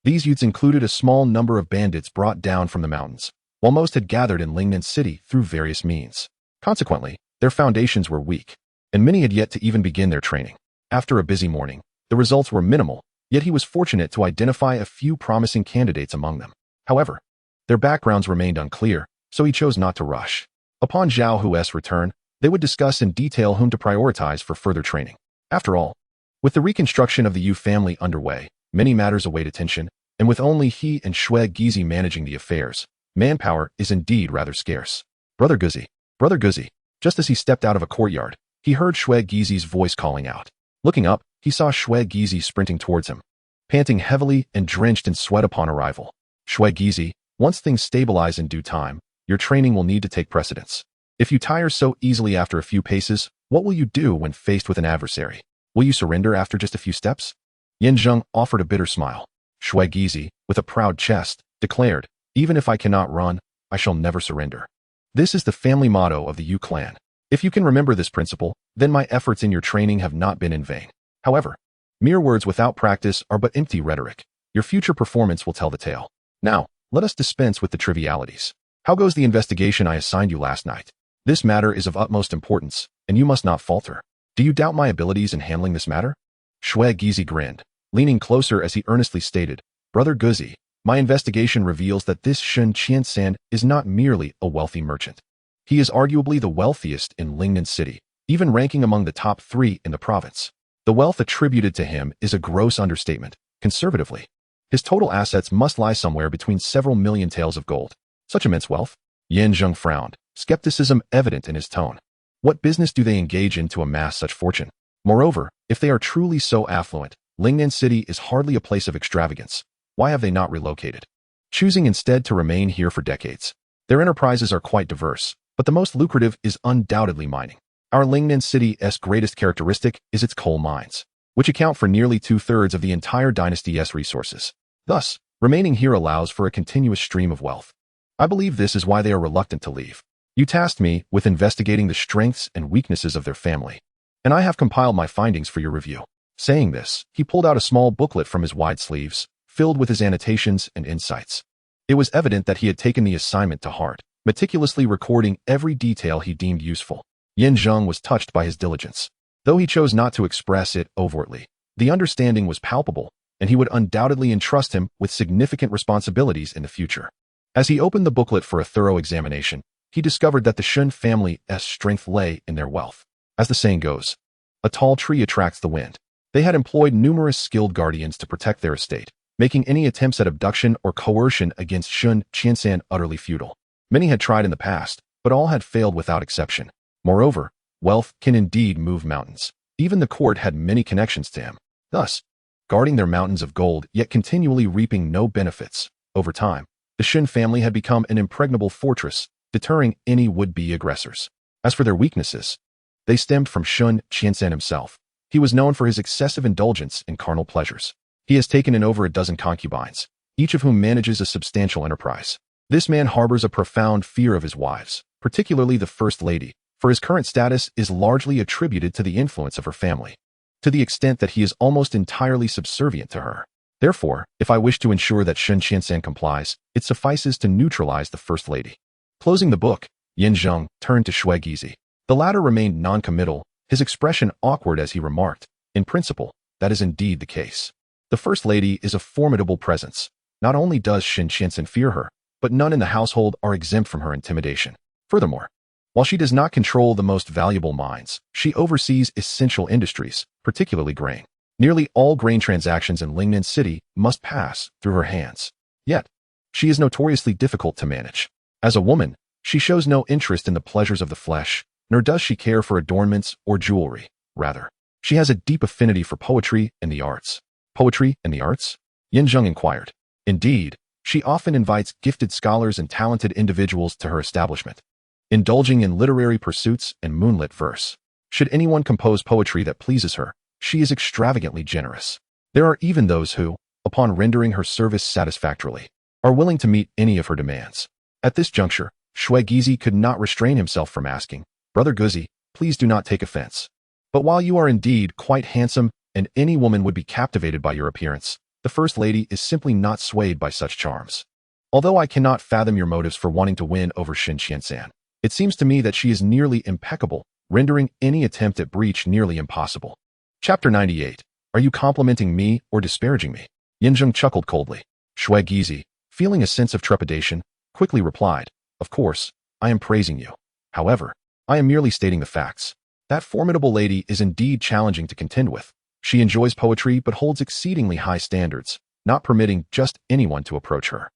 These youths included a small number of bandits brought down from the mountains, while most had gathered in Lingnan City through various means. Consequently, their foundations were weak, and many had yet to even begin their training. After a busy morning, the results were minimal, Yet he was fortunate to identify a few promising candidates among them. However, their backgrounds remained unclear, so he chose not to rush. Upon Zhao Hu's return, they would discuss in detail whom to prioritize for further training. After all, with the reconstruction of the Yu family underway, many matters await attention, and with only he and Shui Gizi managing the affairs, manpower is indeed rather scarce. Brother Guzi. Just as he stepped out of a courtyard, he heard Shui Gizi's voice calling out. Looking up, he saw Shui Gizi sprinting towards him, panting heavily and drenched in sweat upon arrival. Shui Gizi, once things stabilize in due time, your training will need to take precedence. If you tire so easily after a few paces, what will you do when faced with an adversary? Will you surrender after just a few steps? Zheng offered a bitter smile. Shui Gizi, with a proud chest, declared, even if I cannot run, I shall never surrender. This is the family motto of the Yu clan. If you can remember this principle, then my efforts in your training have not been in vain. However, mere words without practice are but empty rhetoric. Your future performance will tell the tale. Now, let us dispense with the trivialities. How goes the investigation I assigned you last night? This matter is of utmost importance, and you must not falter. Do you doubt my abilities in handling this matter? Shui Gizi grinned, leaning closer as he earnestly stated, Brother Guzi, my investigation reveals that this Shun Qiansan is not merely a wealthy merchant. He is arguably the wealthiest in Lingnan City, even ranking among the top 3 in the province. The wealth attributed to him is a gross understatement. Conservatively, his total assets must lie somewhere between several million taels of gold. Such immense wealth? Zheng frowned, skepticism evident in his tone. What business do they engage in to amass such fortune? Moreover, if they are truly so affluent, Lingnan City is hardly a place of extravagance. Why have they not relocated? Choosing instead to remain here for decades. Their enterprises are quite diverse, but the most lucrative is undoubtedly mining. Our Lingnan City's greatest characteristic is its coal mines, which account for nearly 2/3 of the entire dynasty's resources. Thus, remaining here allows for a continuous stream of wealth. I believe this is why they are reluctant to leave. You tasked me with investigating the strengths and weaknesses of their family, and I have compiled my findings for your review. Saying this, he pulled out a small booklet from his wide sleeves, filled with his annotations and insights. It was evident that he had taken the assignment to heart, meticulously recording every detail he deemed useful. Zheng was touched by his diligence. Though he chose not to express it overtly, the understanding was palpable, and he would undoubtedly entrust him with significant responsibilities in the future. As he opened the booklet for a thorough examination, he discovered that the Shun family's strength lay in their wealth. As the saying goes, a tall tree attracts the wind. They had employed numerous skilled guardians to protect their estate, making any attempts at abduction or coercion against Shun Qiansan utterly futile. Many had tried in the past, but all had failed without exception. Moreover, wealth can indeed move mountains. Even the court had many connections to him. Thus, guarding their mountains of gold yet continually reaping no benefits. Over time, the Shun family had become an impregnable fortress, deterring any would-be aggressors. As for their weaknesses, they stemmed from Shun Qiansan himself. He was known for his excessive indulgence in carnal pleasures. He has taken in over a dozen concubines, each of whom manages a substantial enterprise. This man harbors a profound fear of his wives, particularly the First Lady, for his current status is largely attributed to the influence of her family, to the extent that he is almost entirely subservient to her. Therefore, if I wish to ensure that Shun Qiansan complies, it suffices to neutralize the First Lady. Closing the book, Zheng turned to Shui Gizi. The latter remained non-committal, his expression awkward as he remarked, in principle, that is indeed the case. The First Lady is a formidable presence. Not only does Shun Qiansan fear her, but none in the household are exempt from her intimidation. Furthermore, while she does not control the most valuable mines, she oversees essential industries, particularly grain. Nearly all grain transactions in Lingnan City must pass through her hands. Yet, she is notoriously difficult to manage. As a woman, she shows no interest in the pleasures of the flesh, nor does she care for adornments or jewelry. Rather, she has a deep affinity for poetry and the arts. Poetry and the arts? Zheng inquired. Indeed, she often invites gifted scholars and talented individuals to her establishment, indulging in literary pursuits and moonlit verse. Should anyone compose poetry that pleases her, she is extravagantly generous. There are even those who, upon rendering her service satisfactorily, are willing to meet any of her demands. At this juncture, Shui Gizi could not restrain himself from asking, Brother Guzi, please do not take offense. But while you are indeed quite handsome, and any woman would be captivated by your appearance, the First Lady is simply not swayed by such charms. Although I cannot fathom your motives for wanting to win over Shun Qiansan, it seems to me that she is nearly impeccable, rendering any attempt at breach nearly impossible. Chapter 98. Are you complimenting me or disparaging me? Zheng chuckled coldly. Shui Gizi, feeling a sense of trepidation, quickly replied, Of course, I am praising you. However, I am merely stating the facts. That formidable lady is indeed challenging to contend with. She enjoys poetry but holds exceedingly high standards, not permitting just anyone to approach her.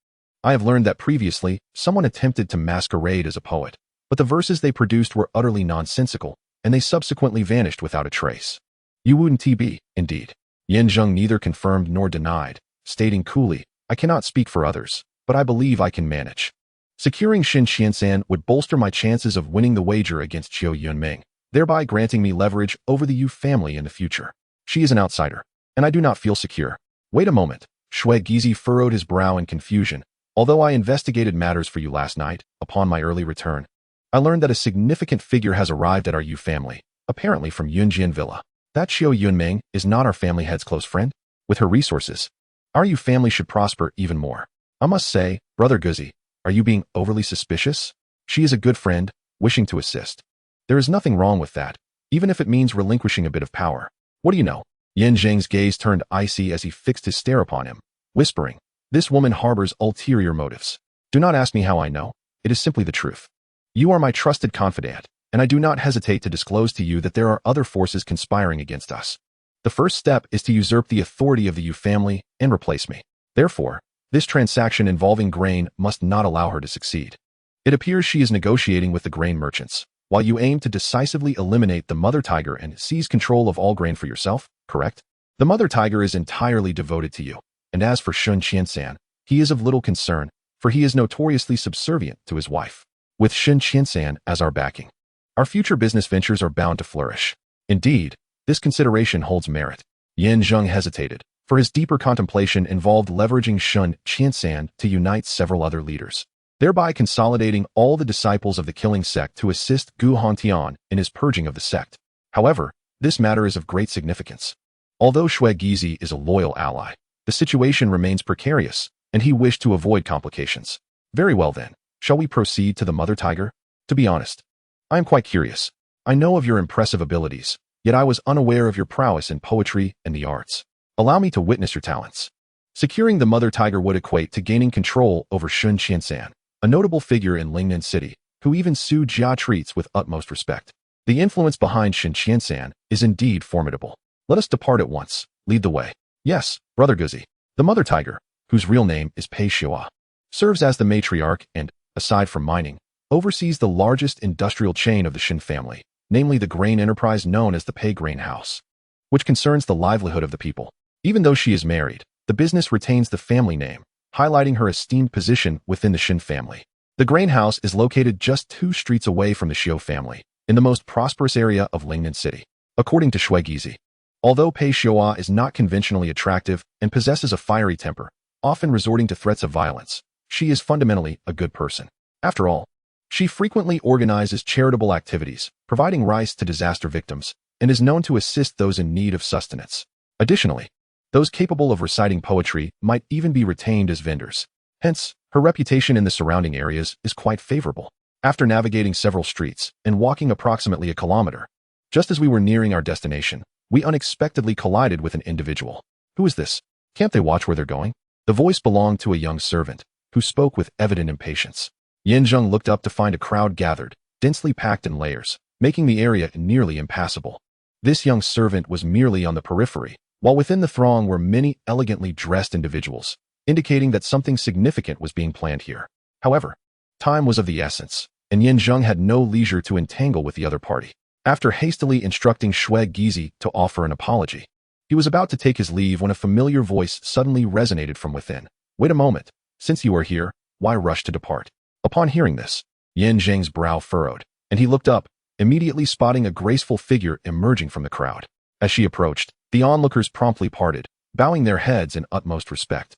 I have learned that previously, someone attempted to masquerade as a poet, but the verses they produced were utterly nonsensical, and they subsequently vanished without a trace. You wouldn't be, indeed. Zheng neither confirmed nor denied, stating coolly, I cannot speak for others, but I believe I can manage. Securing Xin Qiansan would bolster my chances of winning the wager against Qiu Yunming, thereby granting me leverage over the Yu family in the future. She is an outsider, and I do not feel secure. Wait a moment. Shui Gizi furrowed his brow in confusion. Although I investigated matters for you last night, upon my early return, I learned that a significant figure has arrived at our Yu family, apparently from Yunjian Villa. That Qiu Yunming is not our family head's close friend. With her resources, our Yu family should prosper even more. I must say, Brother Guzi, are you being overly suspicious? She is a good friend, wishing to assist. There is nothing wrong with that, even if it means relinquishing a bit of power. What do you know? Zheng's gaze turned icy as he fixed his stare upon him, whispering, This woman harbors ulterior motives. Do not ask me how I know. It is simply the truth. You are my trusted confidant, and I do not hesitate to disclose to you that there are other forces conspiring against us. The first step is to usurp the authority of the Yu family and replace me. Therefore, this transaction involving grain must not allow her to succeed. It appears she is negotiating with the grain merchants, while you aim to decisively eliminate the mother tiger and seize control of all grain for yourself, correct? The mother tiger is entirely devoted to you, and as for Xin Qiansan, he is of little concern, for he is notoriously subservient to his wife. With Xin Qiansan as our backing, our future business ventures are bound to flourish. Indeed, this consideration holds merit. Zheng hesitated, for his deeper contemplation involved leveraging Xin Qiansan to unite several other leaders, thereby consolidating all the disciples of the killing sect to assist Gu Hontian in his purging of the sect. However, this matter is of great significance. Although Shui Gizi is a loyal ally, the situation remains precarious, and he wished to avoid complications. Very well then, shall we proceed to the mother tiger? To be honest, I am quite curious. I know of your impressive abilities, yet I was unaware of your prowess in poetry and the arts. Allow me to witness your talents. Securing the mother tiger would equate to gaining control over Xin Qiansan, a notable figure in Lingnan City, who even Su Jia treats with utmost respect. The influence behind Xin Qiansan is indeed formidable. Let us depart at once. Lead the way. Yes, Brother Guzi. The mother tiger, whose real name is Pei Xiua, serves as the matriarch and, aside from mining, oversees the largest industrial chain of the Xin family, namely the grain enterprise known as the Pei Grain House, which concerns the livelihood of the people. Even though she is married, the business retains the family name, highlighting her esteemed position within the Xin family. The grain house is located just 2 streets away from the Xiu family, in the most prosperous area of Lingnan City. According to Shui Gizi, although Pei Xiua is not conventionally attractive and possesses a fiery temper, often resorting to threats of violence, she is fundamentally a good person. After all, she frequently organizes charitable activities, providing rice to disaster victims, and is known to assist those in need of sustenance. Additionally, those capable of reciting poetry might even be retained as vendors. Hence, her reputation in the surrounding areas is quite favorable. After navigating several streets and walking approximately a kilometer, just as we were nearing our destination, we unexpectedly collided with an individual. Who is this? Can't they watch where they're going? The voice belonged to a young servant, who spoke with evident impatience. Zheng looked up to find a crowd gathered, densely packed in layers, making the area nearly impassable. This young servant was merely on the periphery, while within the throng were many elegantly dressed individuals, indicating that something significant was being planned here. However, time was of the essence, and Zheng had no leisure to entangle with the other party. After hastily instructing Shui Gizi to offer an apology, he was about to take his leave when a familiar voice suddenly resonated from within. Wait a moment. Since you are here, why rush to depart? Upon hearing this, Zheng's brow furrowed, and he looked up, immediately spotting a graceful figure emerging from the crowd. As she approached, the onlookers promptly parted, bowing their heads in utmost respect.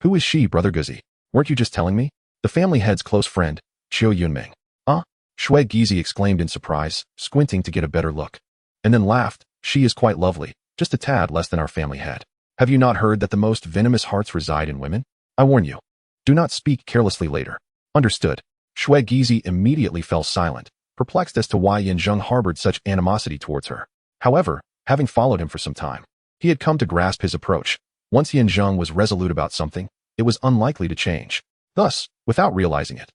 Who is she, Brother Guzi? Weren't you just telling me? The family head's close friend, Qiu Yunming. Shui Gizi exclaimed in surprise, squinting to get a better look. And then laughed. She is quite lovely, just a tad less than our family head. Have you not heard that the most venomous hearts reside in women? I warn you. Do not speak carelessly later. Understood. Shui Gizi immediately fell silent, perplexed as to why Zheng harbored such animosity towards her. However, having followed him for some time, He had come to grasp his approach. Once Zheng was resolute about something, it was unlikely to change. Thus, without realizing it,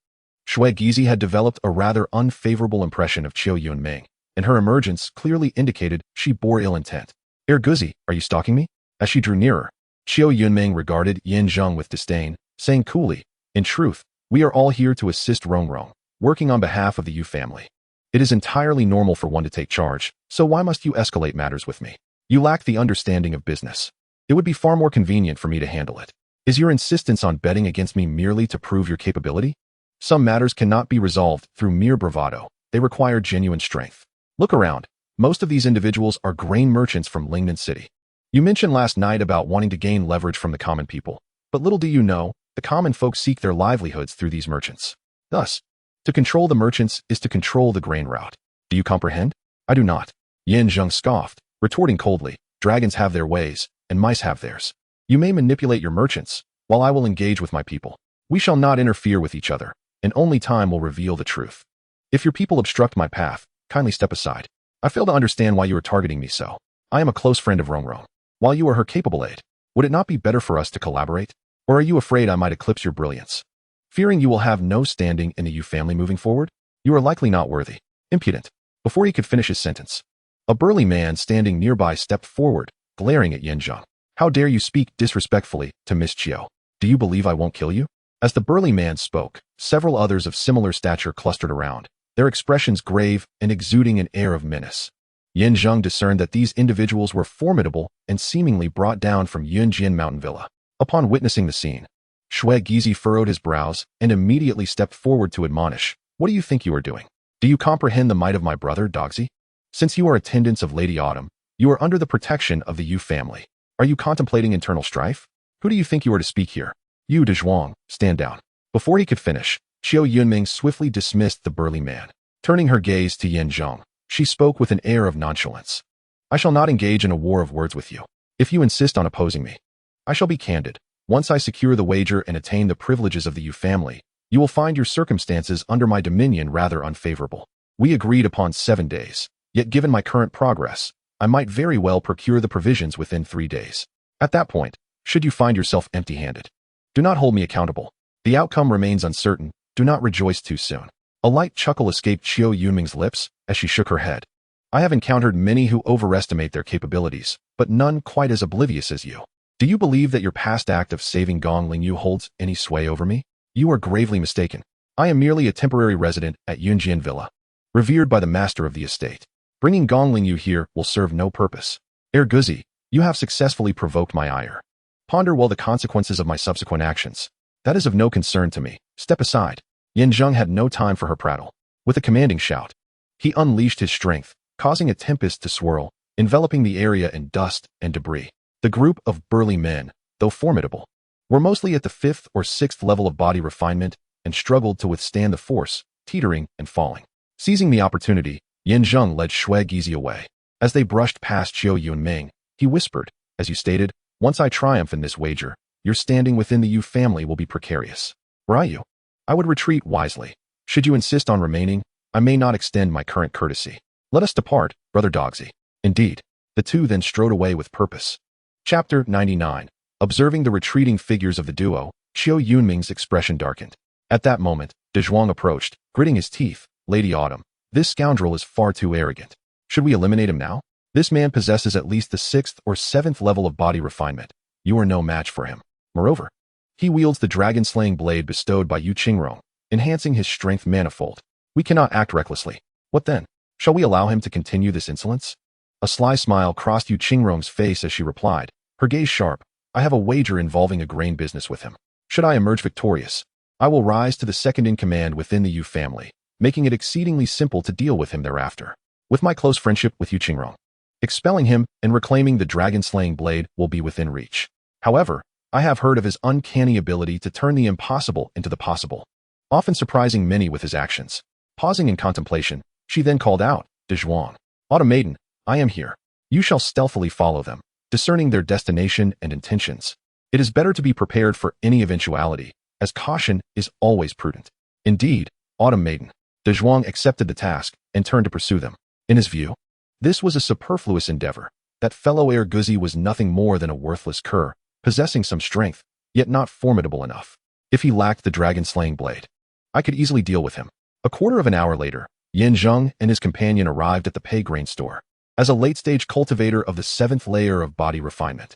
Shui Gizi had developed a rather unfavorable impression of Qiu Yunming, and her emergence clearly indicated she bore ill intent. Guzi, are you stalking me? As she drew nearer, Qiu Yunming regarded Zheng with disdain, saying coolly, in truth, we are all here to assist Rongrong, working on behalf of the Yu family. It is entirely normal for one to take charge, so why must you escalate matters with me? You lack the understanding of business. It would be far more convenient for me to handle it. Is your insistence on betting against me merely to prove your capability? Some matters cannot be resolved through mere bravado. They require genuine strength. Look around. Most of these individuals are grain merchants from Lingnan City. You mentioned last night about wanting to gain leverage from the common people, but little do you know, the common folk seek their livelihoods through these merchants. Thus, to control the merchants is to control the grain route. Do you comprehend? I do not. Zheng scoffed, retorting coldly, dragons have their ways, and mice have theirs. You may manipulate your merchants, while I will engage with my people. We shall not interfere with each other, and only time will reveal the truth. If your people obstruct my path, kindly step aside. I fail to understand why you are targeting me so. I am a close friend of Rongrong. While you are her capable aide, would it not be better for us to collaborate? Or are you afraid I might eclipse your brilliance? Fearing you will have no standing in the Yu family moving forward? You are likely not worthy. Impudent. Before he could finish his sentence, a burly man standing nearby stepped forward, glaring at Zheng. How dare you speak disrespectfully to Miss Qiu? Do you believe I won't kill you? As the burly man spoke, several others of similar stature clustered around, their expressions grave and exuding an air of menace. Zheng discerned that these individuals were formidable and seemingly brought down from Yunjian Mountain Villa. Upon witnessing the scene, Shui Gizi furrowed his brows and immediately stepped forward to admonish, what do you think you are doing? Do you comprehend the might of my brother, Dogsy? Since you are attendants of Lady Autumn, you are under the protection of the Yu family. Are you contemplating internal strife? Who do you think you are to speak here? You, Zhuang, stand down. Before he could finish, Qiu Yunming swiftly dismissed the burly man. Turning her gaze to Zheng, she spoke with an air of nonchalance. I shall not engage in a war of words with you. If you insist on opposing me, I shall be candid. Once I secure the wager and attain the privileges of the Yu family, you will find your circumstances under my dominion rather unfavorable. We agreed upon 7 days, yet given my current progress, I might very well procure the provisions within 3 days. At that point, should you find yourself empty-handed, do not hold me accountable. The outcome remains uncertain. Do not rejoice too soon. A light chuckle escaped Qiu Yunming's lips as she shook her head. I have encountered many who overestimate their capabilities, but none quite as oblivious as you. Do you believe that your past act of saving Gong Lingyu holds any sway over me? You are gravely mistaken. I am merely a temporary resident at Yunjian Villa, revered by the master of the estate. Bringing Gong Lingyu here will serve no purpose. Guzi, you have successfully provoked my ire. Ponder well the consequences of my subsequent actions. That is of no concern to me. Step aside. Zheng had no time for her prattle. With a commanding shout, he unleashed his strength, causing a tempest to swirl, enveloping the area in dust and debris. The group of burly men, though formidable, were mostly at the 5th or 6th level of body refinement and struggled to withstand the force, teetering and falling. Seizing the opportunity, Zheng led Shui Gizi away. As they brushed past Qiu Yunming, he whispered, as you stated, once I triumph in this wager, your standing within the Yu family will be precarious. Were I you, I would retreat wisely. Should you insist on remaining, I may not extend my current courtesy. Let us depart, Brother Dogsy. Indeed. The two then strode away with purpose. Chapter 99. Observing the retreating figures of the duo, Qiu Yunming's expression darkened. At that moment, Zhuang approached, gritting his teeth. Lady Autumn, this scoundrel is far too arrogant. Should we eliminate him now? This man possesses at least the 6th or 7th level of body refinement. You are no match for him. Moreover, he wields the dragon-slaying blade bestowed by Yu Qingrong, enhancing his strength manifold. We cannot act recklessly. What then? Shall we allow him to continue this insolence? A sly smile crossed Yu Qingrong's face as she replied, her gaze sharp. I have a wager involving a grain business with him. Should I emerge victorious, I will rise to the second-in-command within the Yu family, making it exceedingly simple to deal with him thereafter. With my close friendship with Yu Qingrong, expelling him and reclaiming the dragon-slaying blade will be within reach. However, I have heard of his uncanny ability to turn the impossible into the possible, often surprising many with his actions. Pausing in contemplation, she then called out, Zhuang, Autumn Maiden, I am here. You shall stealthily follow them, discerning their destination and intentions. It is better to be prepared for any eventuality, as caution is always prudent. Indeed, Autumn Maiden. Zhuang accepted the task and turned to pursue them. In his view, this was a superfluous endeavor. that fellow heir Guzi was nothing more than a worthless cur, possessing some strength, yet not formidable enough. If he lacked the dragon-slaying blade, I could easily deal with him. A quarter of an hour later, Zheng and his companion arrived at the pay grain store. As a late-stage cultivator of the 7th layer of body refinement,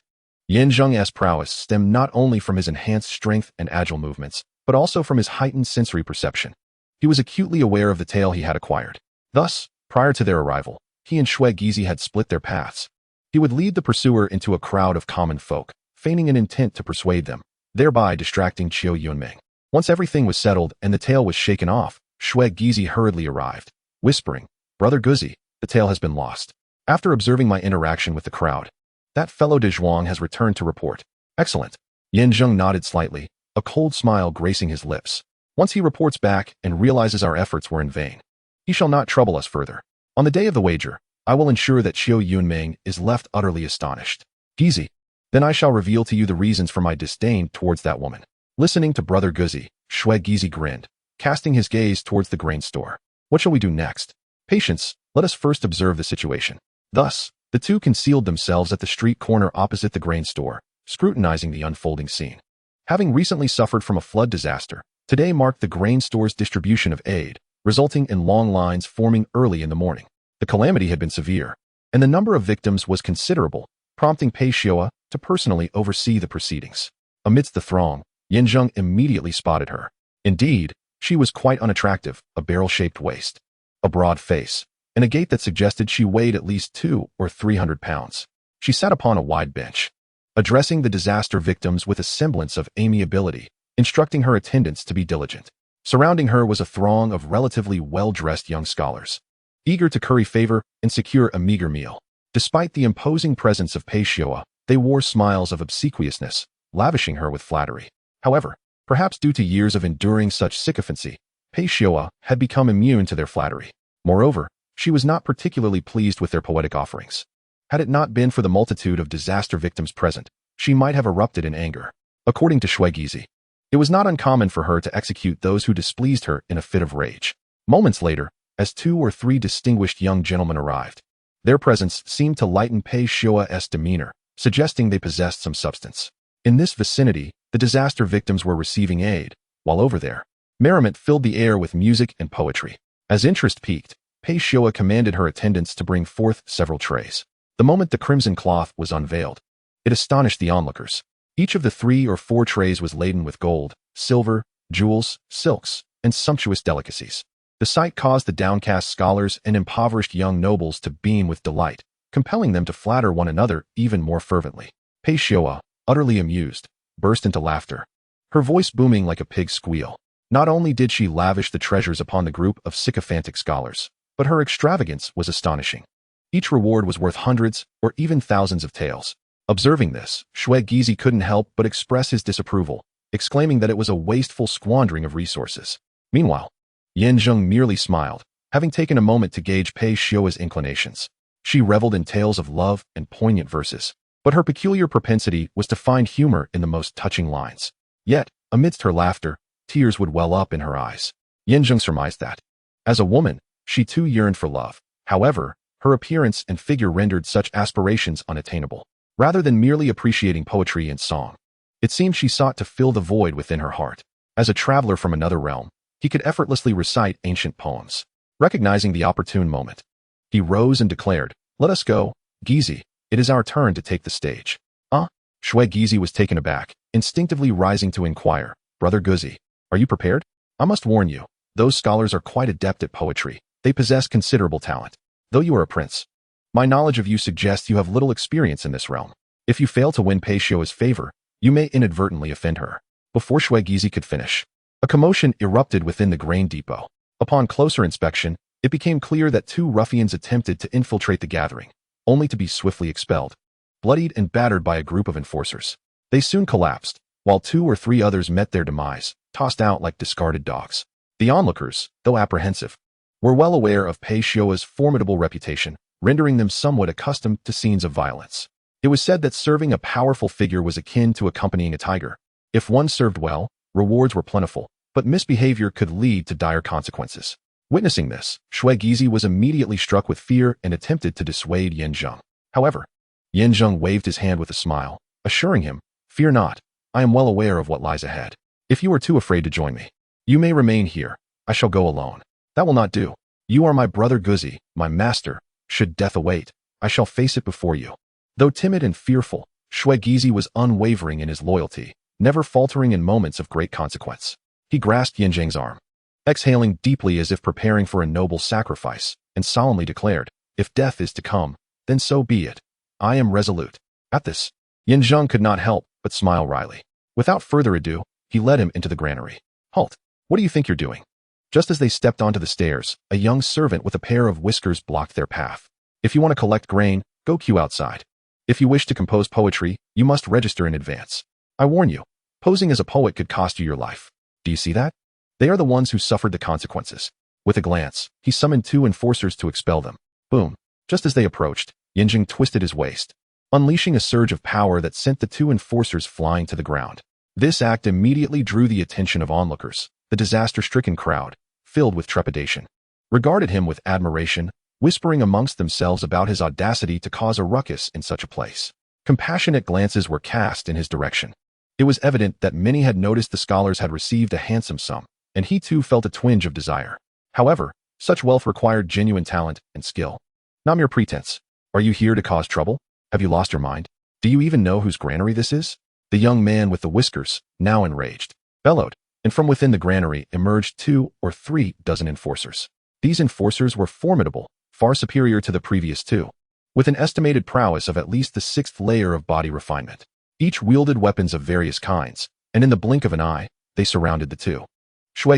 Zheng's prowess stemmed not only from his enhanced strength and agile movements, but also from his heightened sensory perception. He was acutely aware of the tale he had acquired. Thus, prior to their arrival, he and Shui Gizi had split their paths. He would lead the pursuer into a crowd of common folk, feigning an intent to persuade them, thereby distracting Qiu Yunming. Once everything was settled and the tale was shaken off, Shui Gizi hurriedly arrived, whispering, "Brother Guzi, the tale has been lost. After observing my interaction with the crowd, that fellow De Zhuang has returned to report." "Excellent." Zheng nodded slightly, a cold smile gracing his lips. "Once he reports back and realizes our efforts were in vain, he shall not trouble us further. On the day of the wager, I will ensure that Qiu Yunming is left utterly astonished. Gizi, then I shall reveal to you the reasons for my disdain towards that woman." Listening to Brother Guzi, Shui Gizi grinned, casting his gaze towards the grain store. "What shall we do next?" "Patience, let us first observe the situation." Thus, the two concealed themselves at the street corner opposite the grain store, scrutinizing the unfolding scene. Having recently suffered from a flood disaster, today marked the grain store's distribution of aid, resulting in long lines forming early in the morning. The calamity had been severe, and the number of victims was considerable, prompting Pei Xiua to personally oversee the proceedings. Amidst the throng, Zheng immediately spotted her. Indeed, she was quite unattractive, a barrel-shaped waist, a broad face, and a gait that suggested she weighed at least 200 or 300 pounds. She sat upon a wide bench, addressing the disaster victims with a semblance of amiability, instructing her attendants to be diligent. Surrounding her was a throng of relatively well-dressed young scholars, eager to curry favor and secure a meager meal. Despite the imposing presence of Pei Xiua, they wore smiles of obsequiousness, lavishing her with flattery. However, perhaps due to years of enduring such sycophancy, Pei Xiua had become immune to their flattery. Moreover, she was not particularly pleased with their poetic offerings. Had it not been for the multitude of disaster victims present, she might have erupted in anger. According to Shui Gizi, it was not uncommon for her to execute those who displeased her in a fit of rage. Moments later, as 2 or 3 distinguished young gentlemen arrived, their presence seemed to lighten Pei Xiua's demeanor, suggesting they possessed some substance. In this vicinity, the disaster victims were receiving aid, while over there, merriment filled the air with music and poetry. As interest peaked, Pei Xiua commanded her attendants to bring forth several trays. The moment the crimson cloth was unveiled, it astonished the onlookers. Each of the 3 or 4 trays was laden with gold, silver, jewels, silks, and sumptuous delicacies. The sight caused the downcast scholars and impoverished young nobles to beam with delight, compelling them to flatter one another even more fervently. Pei Xiua, utterly amused, burst into laughter, her voice booming like a pig's squeal. Not only did she lavish the treasures upon the group of sycophantic scholars, but her extravagance was astonishing. Each reward was worth hundreds or even thousands of taels. Observing this, Shui Gizi couldn't help but express his disapproval, exclaiming that it was a wasteful squandering of resources. Meanwhile, Zheng merely smiled, having taken a moment to gauge Pei Xiua's inclinations. She reveled in tales of love and poignant verses, but her peculiar propensity was to find humor in the most touching lines. Yet, amidst her laughter, tears would well up in her eyes. Zheng surmised that, as a woman, she too yearned for love. However, her appearance and figure rendered such aspirations unattainable. Rather than merely appreciating poetry and song, it seemed she sought to fill the void within her heart. As a traveler from another realm, he could effortlessly recite ancient poems. Recognizing the opportune moment, he rose and declared, "Let us go, Gizi. It is our turn to take the stage." Shui Gizi was taken aback, instinctively rising to inquire, "Brother Guzi, are you prepared? I must warn you, those scholars are quite adept at poetry. They possess considerable talent. Though you are a prince, my knowledge of you suggests you have little experience in this realm. If you fail to win Pei Xiua's favor, you may inadvertently offend her." Before Shui Gizi could finish, a commotion erupted within the grain depot. Upon closer inspection, it became clear that 2 ruffians attempted to infiltrate the gathering, only to be swiftly expelled, bloodied and battered by a group of enforcers. They soon collapsed, while 2 or 3 others met their demise, tossed out like discarded dogs. The onlookers, though apprehensive, were well aware of Pei Xiua's formidable reputation, rendering them somewhat accustomed to scenes of violence. It was said that serving a powerful figure was akin to accompanying a tiger. If one served well, rewards were plentiful, but misbehavior could lead to dire consequences. Witnessing this, Shui Gizi was immediately struck with fear and attempted to dissuade Zheng. However, Yin Zheng waved his hand with a smile, assuring him, "Fear not, I am well aware of what lies ahead. If you are too afraid to join me, you may remain here. I shall go alone." "That will not do. You are my brother Guzi, my master. Should death await, I shall face it before you." Though timid and fearful, Gizi was unwavering in his loyalty, never faltering in moments of great consequence. He grasped Yin Zheng's arm, exhaling deeply as if preparing for a noble sacrifice, and solemnly declared, "If death is to come, then so be it. I am resolute." At this, Yin Zheng could not help but smile wryly. Without further ado, he led him into the granary. "Halt! What do you think you're doing?" Just as they stepped onto the stairs, a young servant with a pair of whiskers blocked their path. "If you want to collect grain, go queue outside. If you wish to compose poetry, you must register in advance. I warn you, posing as a poet could cost you your life. Do you see that? They are the ones who suffered the consequences." With a glance, he summoned 2 enforcers to expel them. Boom! Just as they approached, Yin Zheng twisted his waist, unleashing a surge of power that sent the 2 enforcers flying to the ground. This act immediately drew the attention of onlookers. The disaster-stricken crowd, filled with trepidation, regarded him with admiration, whispering amongst themselves about his audacity to cause a ruckus in such a place. Compassionate glances were cast in his direction. It was evident that many had noticed the scholars had received a handsome sum, and he too felt a twinge of desire. However, such wealth required genuine talent and skill, not mere pretense. "Are you here to cause trouble? Have you lost your mind? Do you even know whose granary this is?" The young man with the whiskers, now enraged, bellowed, and from within the granary emerged 2 or 3 dozen enforcers. These enforcers were formidable, far superior to the previous 2, with an estimated prowess of at least the 6th layer of body refinement. Each wielded weapons of various kinds, and in the blink of an eye, they surrounded the 2.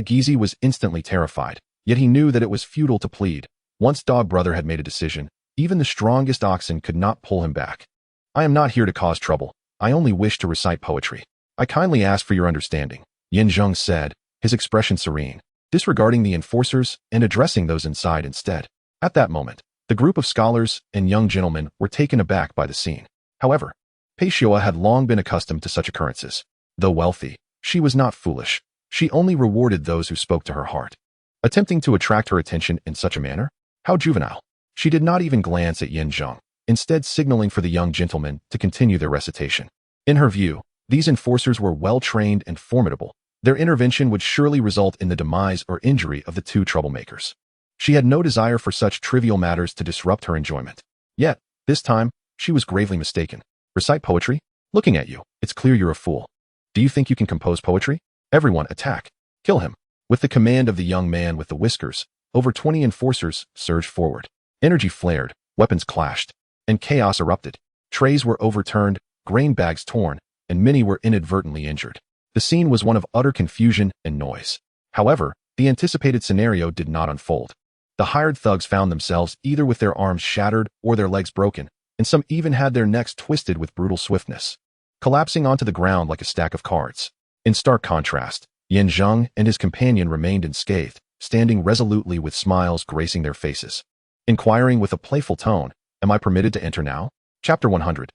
Gizi was instantly terrified, yet he knew that it was futile to plead. Once Dog Brother had made a decision, even the strongest oxen could not pull him back. "I am not here to cause trouble. I only wish to recite poetry. I kindly ask for your understanding," Yin Zheng said, his expression serene, disregarding the enforcers and addressing those inside instead. At that moment, the group of scholars and young gentlemen were taken aback by the scene. However, Peishua had long been accustomed to such occurrences. Though wealthy, she was not foolish. She only rewarded those who spoke to her heart. Attempting to attract her attention in such a manner? How juvenile. She did not even glance at Yin Zheng, instead signaling for the young gentlemen to continue their recitation. In her view, these enforcers were well-trained and formidable. Their intervention would surely result in the demise or injury of the 2 troublemakers. She had no desire for such trivial matters to disrupt her enjoyment. Yet, this time, she was gravely mistaken. "Recite poetry? Looking at you, it's clear you're a fool. Do you think you can compose poetry? Everyone attack. Kill him." With the command of the young man with the whiskers, over 20 enforcers surged forward. Energy flared, weapons clashed, and chaos erupted. Trays were overturned, grain bags torn, and many were inadvertently injured. The scene was one of utter confusion and noise. However, the anticipated scenario did not unfold. The hired thugs found themselves either with their arms shattered or their legs broken, and some even had their necks twisted with brutal swiftness, collapsing onto the ground like a stack of cards. In stark contrast, Yin Zheng and his companion remained unscathed, standing resolutely with smiles gracing their faces. Inquiring with a playful tone, "Am I permitted to enter now?" Chapter 100.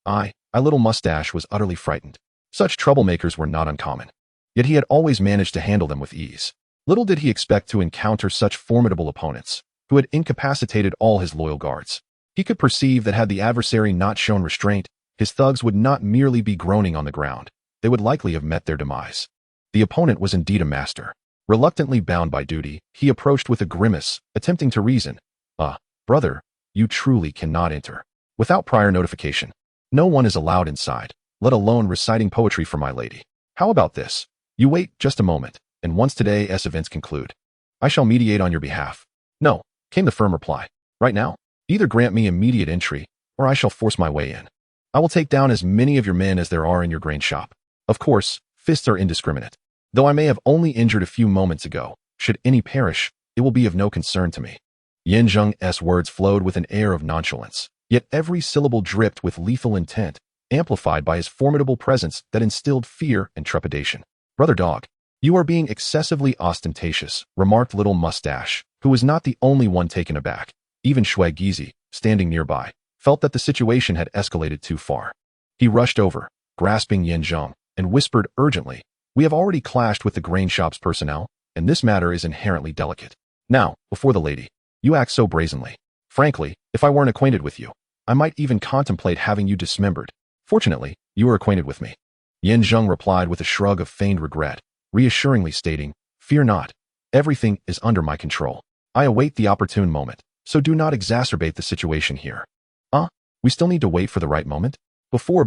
I little mustache was utterly frightened. Such troublemakers were not uncommon. Yet he had always managed to handle them with ease. Little did he expect to encounter such formidable opponents, who had incapacitated all his loyal guards. He could perceive that had the adversary not shown restraint, his thugs would not merely be groaning on the ground. They would likely have met their demise. The opponent was indeed a master. Reluctantly bound by duty, he approached with a grimace, attempting to reason. Brother, you truly cannot enter without prior notification. No one is allowed inside, let alone reciting poetry for my lady. How about this? You wait just a moment, and once today's events conclude, I shall mediate on your behalf." "No," came the firm reply. "Right now, either grant me immediate entry, or I shall force my way in. I will take down as many of your men as there are in your grain shop. Of course, fists are indiscriminate. Though I may have only injured a few moments ago, should any perish, it will be of no concern to me." Yin Zheng's words flowed with an air of nonchalance, yet every syllable dripped with lethal intent, amplified by his formidable presence that instilled fear and trepidation. "Brother Dog, you are being excessively ostentatious," remarked Little Mustache, who was not the only one taken aback. Even Gizi, standing nearby, felt that the situation had escalated too far. He rushed over, grasping Yin Zheng, and whispered urgently, "We have already clashed with the grain shop's personnel, and this matter is inherently delicate. Now, before the lady, you act so brazenly. Frankly, if I weren't acquainted with you, I might even contemplate having you dismembered. Fortunately, you are acquainted with me. Yin Zheng replied with a shrug of feigned regret, reassuringly stating, "Fear not. Everything is under my control. I await the opportune moment, so do not exacerbate the situation here." We still need to wait for the right moment? Before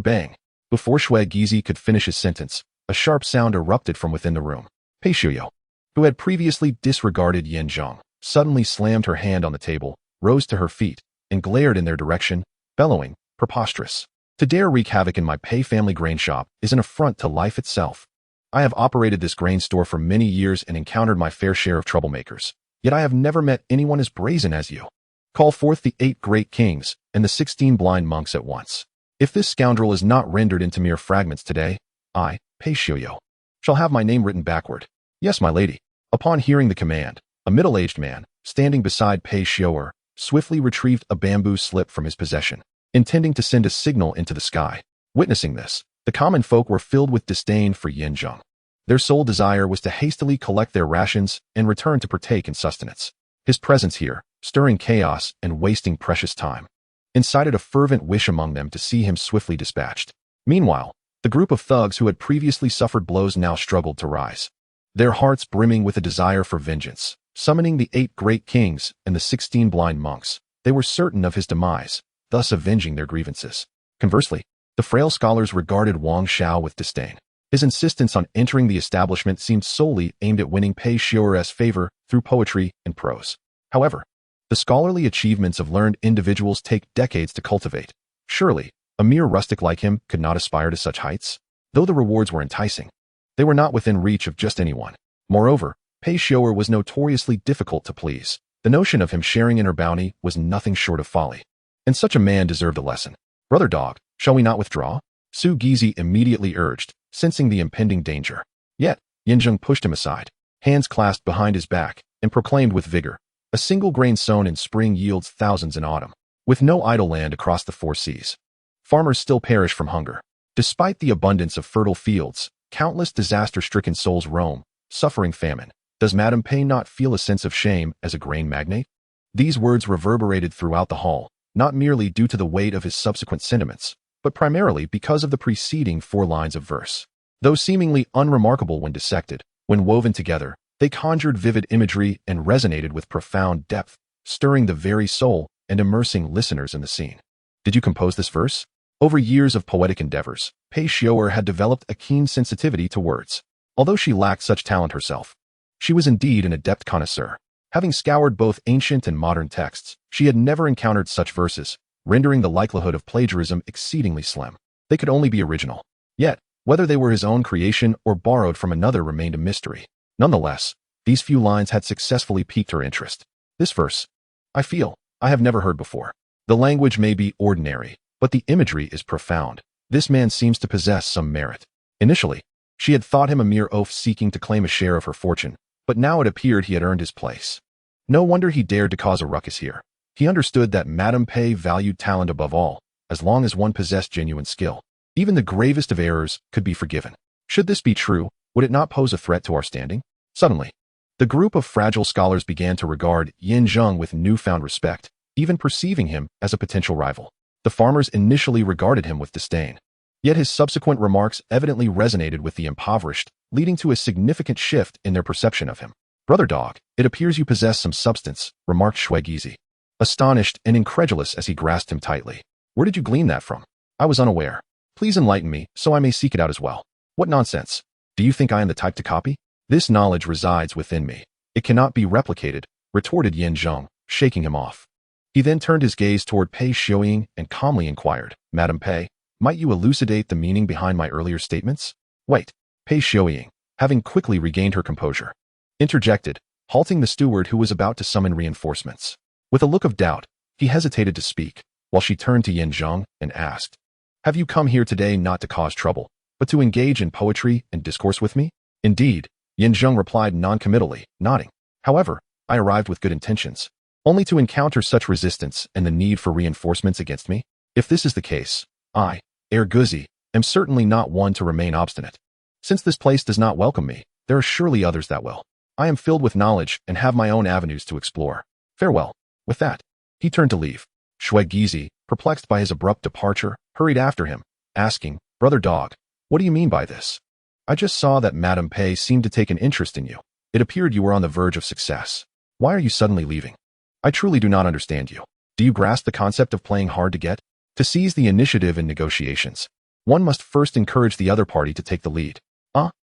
Shui Gizi could finish his sentence, a sharp sound erupted from within the room. Pei Shuyo, who had previously disregarded Yin Zheng, suddenly slammed her hand on the table, rose to her feet, and glared in their direction, bellowing, "Preposterous. To dare wreak havoc in my Pei family grain shop is an affront to life itself. I have operated this grain store for many years and encountered my fair share of troublemakers, yet I have never met anyone as brazen as you. Call forth the 8 great kings and the 16 blind monks at once. If this scoundrel is not rendered into mere fragments today, I, Pei Shuyo, shall have my name written backward." "Yes, my lady." Upon hearing the command, a middle-aged man, standing beside Pei Shuyo, swiftly retrieved a bamboo slip from his possession, intending to send a signal into the sky. Witnessing this, the common folk were filled with disdain for Yin Zheng. Their sole desire was to hastily collect their rations and return to partake in sustenance. His presence here, stirring chaos and wasting precious time, incited a fervent wish among them to see him swiftly dispatched. Meanwhile, the group of thugs who had previously suffered blows now struggled to rise, their hearts brimming with a desire for vengeance. Summoning the 8 great kings and the 16 blind monks, they were certain of his demise, thus avenging their grievances. Conversely, the frail scholars regarded Wang Xiao with disdain. His insistence on entering the establishment seemed solely aimed at winning Pei Shuyo's favor through poetry and prose. However, the scholarly achievements of learned individuals take decades to cultivate. Surely, a mere rustic like him could not aspire to such heights? Though the rewards were enticing, they were not within reach of just anyone. Moreover, Pei Shuyo was notoriously difficult to please. The notion of him sharing in her bounty was nothing short of folly. And such a man deserved a lesson. "Brother dog, shall we not withdraw?" Su Gizi immediately urged, sensing the impending danger. Yet, Yin Zheng pushed him aside, hands clasped behind his back, and proclaimed with vigor, "A single grain sown in spring yields thousands in autumn. With no idle land across the 4 seas, farmers still perish from hunger. Despite the abundance of fertile fields, countless disaster-stricken souls roam, suffering famine. Does Madame Pei not feel a sense of shame as a grain magnate?" These words reverberated throughout the hall, not merely due to the weight of his subsequent sentiments, but primarily because of the preceding 4 lines of verse. Though seemingly unremarkable when dissected, when woven together, they conjured vivid imagery and resonated with profound depth, stirring the very soul and immersing listeners in the scene. "Did you compose this verse?" Over years of poetic endeavors, Pei Shuyo had developed a keen sensitivity to words. Although she lacked such talent herself, she was indeed an adept connoisseur. Having scoured both ancient and modern texts, she had never encountered such verses, rendering the likelihood of plagiarism exceedingly slim. They could only be original. Yet, whether they were his own creation or borrowed from another remained a mystery. Nonetheless, these few lines had successfully piqued her interest. "This verse, I feel, I have never heard before. The language may be ordinary, but the imagery is profound. This man seems to possess some merit." Initially, she had thought him a mere oaf seeking to claim a share of her fortune, but now it appeared he had earned his place. No wonder he dared to cause a ruckus here. He understood that Madame Pei valued talent above all, as long as one possessed genuine skill. Even the gravest of errors could be forgiven. Should this be true, would it not pose a threat to our standing? Suddenly, the group of fragile scholars began to regard Yin Zheng with newfound respect, even perceiving him as a potential rival. The farmers initially regarded him with disdain. Yet his subsequent remarks evidently resonated with the impoverished, leading to a significant shift in their perception of him. "Brother dog, it appears you possess some substance," remarked Shui Gizi, astonished and incredulous as he grasped him tightly. "Where did you glean that from?" "I was unaware. Please enlighten me, so I may seek it out as well." "What nonsense! Do you think I am the type to copy? This knowledge resides within me. It cannot be replicated," retorted Yin Zheng, shaking him off. He then turned his gaze toward Pei Shuyo and calmly inquired, "Madame Pei, might you elucidate the meaning behind my earlier statements?" "Wait." Pei Shuyo, having quickly regained her composure, interjected, halting the steward who was about to summon reinforcements. With a look of doubt, he hesitated to speak, while she turned to Yin Zheng and asked, "Have you come here today not to cause trouble, but to engage in poetry and discourse with me?" "Indeed," Yin Zheng replied noncommittally, nodding. "However, I arrived with good intentions, only to encounter such resistance and the need for reinforcements against me. If this is the case, I, Guzi, am certainly not one to remain obstinate. Since this place does not welcome me, there are surely others that will. I am filled with knowledge and have my own avenues to explore. Farewell." With that, he turned to leave. Shui Gizi, perplexed by his abrupt departure, hurried after him, asking, "Brother Dog, what do you mean by this? I just saw that Madame Pei seemed to take an interest in you. It appeared you were on the verge of success. Why are you suddenly leaving? I truly do not understand you. Do you grasp the concept of playing hard to get? To seize the initiative in negotiations, one must first encourage the other party to take the lead."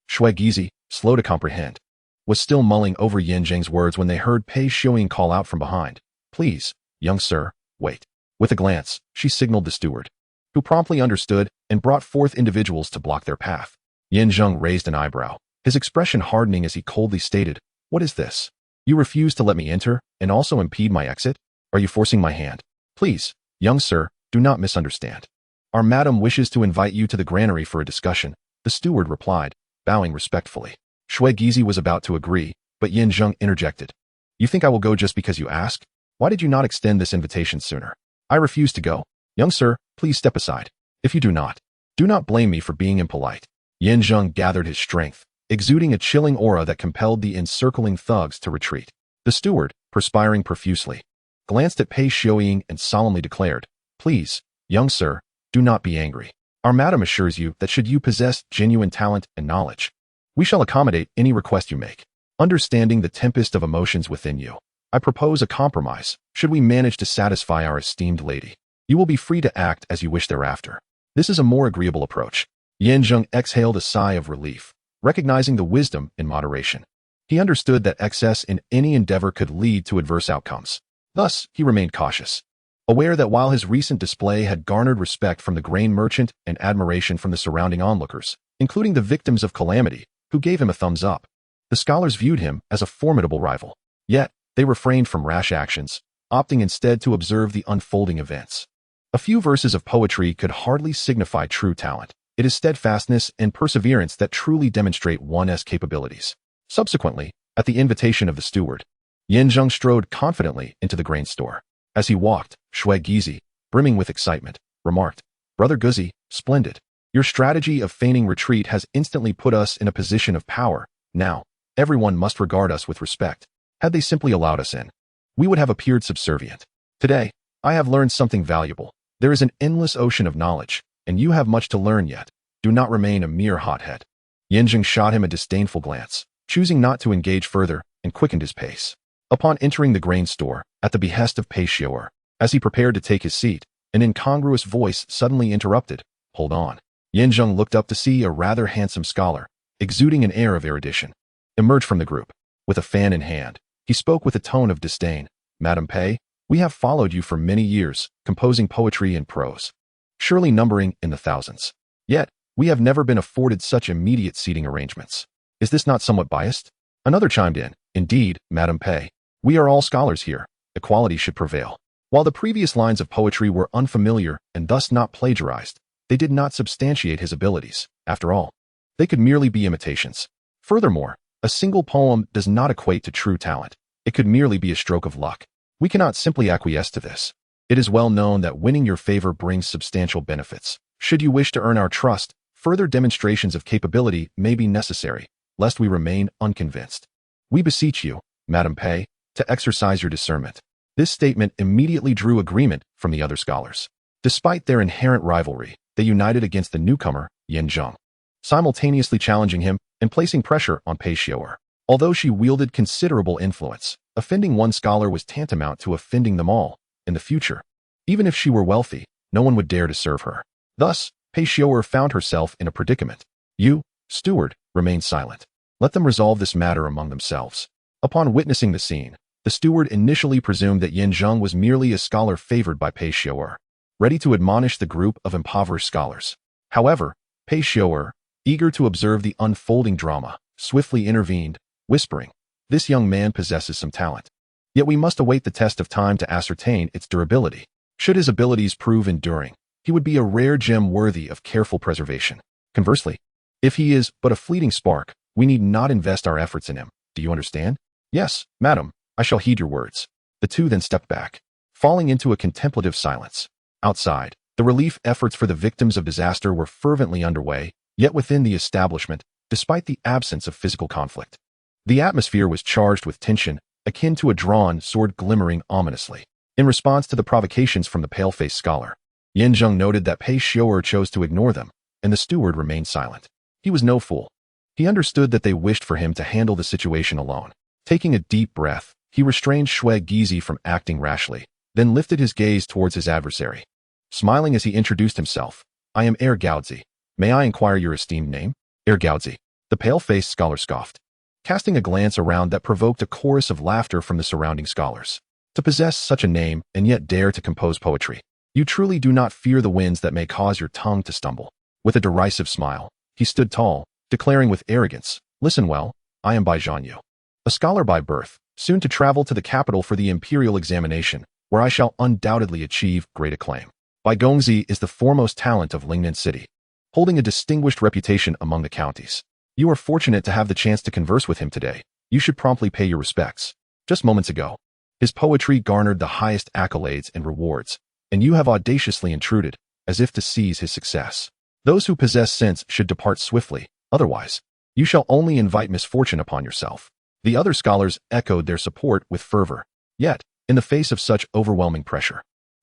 Shui Gizi, slow to comprehend, was still mulling over Yin Zheng's words when they heard Pei Xiaoying call out from behind, "Please, young sir, wait." With a glance, she signaled the steward, who promptly understood and brought forth individuals to block their path. Yin Zheng raised an eyebrow, his expression hardening as he coldly stated, "What is this? You refuse to let me enter and also impede my exit? Are you forcing my hand? Please, young sir, do not misunderstand. Our madam wishes to invite you to the granary for a discussion," the steward replied, bowing respectfully. Shui Gizi was about to agree, but Yin Zheng interjected. "You think I will go just because you ask? Why did you not extend this invitation sooner? I refuse to go. Young sir, please step aside. If you do not blame me for being impolite." Yin Zheng gathered his strength, exuding a chilling aura that compelled the encircling thugs to retreat. The steward, perspiring profusely, glanced at Pei Xiaoying and solemnly declared, "Please, young sir, do not be angry. Our madam assures you that should you possess genuine talent and knowledge, we shall accommodate any request you make. Understanding the tempest of emotions within you, I propose a compromise. Should we manage to satisfy our esteemed lady, you will be free to act as you wish thereafter. This is a more agreeable approach." Yin Zheng exhaled a sigh of relief, recognizing the wisdom in moderation. He understood that excess in any endeavor could lead to adverse outcomes. Thus, he remained cautious, aware that while his recent display had garnered respect from the grain merchant and admiration from the surrounding onlookers, including the victims of calamity, who gave him a thumbs up, the scholars viewed him as a formidable rival. Yet, they refrained from rash actions, opting instead to observe the unfolding events. A few verses of poetry could hardly signify true talent. It is steadfastness and perseverance that truly demonstrate one's capabilities. Subsequently, at the invitation of the steward, Yin Zheng strode confidently into the grain store. As he walked, Shui Gizi, brimming with excitement, remarked, "Brother Guzi, splendid. Your strategy of feigning retreat has instantly put us in a position of power. Now, everyone must regard us with respect. Had they simply allowed us in, we would have appeared subservient. Today, I have learned something valuable. There is an endless ocean of knowledge, and you have much to learn yet. Do not remain a mere hothead." Yin Zheng shot him a disdainful glance, choosing not to engage further, and quickened his pace. Upon entering the grain store, at the behest of Pei Xiaoer, as he prepared to take his seat, an incongruous voice suddenly interrupted, "Hold on." Yin Zheng looked up to see a rather handsome scholar, exuding an air of erudition, emerge from the group. With a fan in hand, he spoke with a tone of disdain, "Madame Pei, we have followed you for many years, composing poetry and prose, surely numbering in the thousands. Yet, we have never been afforded such immediate seating arrangements. Is this not somewhat biased?" Another chimed in, "Indeed, Madame Pei, we are all scholars here. Equality should prevail." While the previous lines of poetry were unfamiliar and thus not plagiarized, they did not substantiate his abilities. After all, they could merely be imitations. Furthermore, a single poem does not equate to true talent. It could merely be a stroke of luck. We cannot simply acquiesce to this. It is well known that winning your favor brings substantial benefits. Should you wish to earn our trust, further demonstrations of capability may be necessary, lest we remain unconvinced. We beseech you, Madame Pei, to exercise your discernment. This statement immediately drew agreement from the other scholars. Despite their inherent rivalry, they united against the newcomer, Yin Zheng, simultaneously challenging him and placing pressure on Pei Xiaoer. Although she wielded considerable influence, offending one scholar was tantamount to offending them all. In the future, even if she were wealthy, no one would dare to serve her. Thus, Pei Xiaoer found herself in a predicament. "You, steward, remain silent. Let them resolve this matter among themselves." Upon witnessing the scene, the steward initially presumed that Yin Zheng was merely a scholar favored by Pei Xiaoer, ready to admonish the group of impoverished scholars. However, Pei Xiaoer, eager to observe the unfolding drama, swiftly intervened, whispering, "This young man possesses some talent. Yet we must await the test of time to ascertain its durability. Should his abilities prove enduring, he would be a rare gem worthy of careful preservation. Conversely, if he is but a fleeting spark, we need not invest our efforts in him. Do you understand?" "Yes, madam, I shall heed your words." The two then stepped back, falling into a contemplative silence. Outside, the relief efforts for the victims of disaster were fervently underway, yet within the establishment, despite the absence of physical conflict, the atmosphere was charged with tension, akin to a drawn sword glimmering ominously. In response to the provocations from the pale-faced scholar, Zheng noted that Pei Xiu'er chose to ignore them, and the steward remained silent. He was no fool. He understood that they wished for him to handle the situation alone. Taking a deep breath, he restrained Shui Gizi from acting rashly, then lifted his gaze towards his adversary. Smiling as he introduced himself, "I am Gaozi. May I inquire your esteemed name?" Gaozi. The pale-faced scholar scoffed, casting a glance around that provoked a chorus of laughter from the surrounding scholars. To possess such a name and yet dare to compose poetry, you truly do not fear the winds that may cause your tongue to stumble. With a derisive smile, he stood tall, declaring with arrogance, "Listen well, I am Bai Zhanyu, a scholar by birth, soon to travel to the capital for the imperial examination, where I shall undoubtedly achieve great acclaim. Bai Gongzi is the foremost talent of Lingnan City, holding a distinguished reputation among the counties. You are fortunate to have the chance to converse with him today. You should promptly pay your respects. Just moments ago, his poetry garnered the highest accolades and rewards, and you have audaciously intruded, as if to seize his success. Those who possess sense should depart swiftly, otherwise, you shall only invite misfortune upon yourself." The other scholars echoed their support with fervor. Yet, in the face of such overwhelming pressure,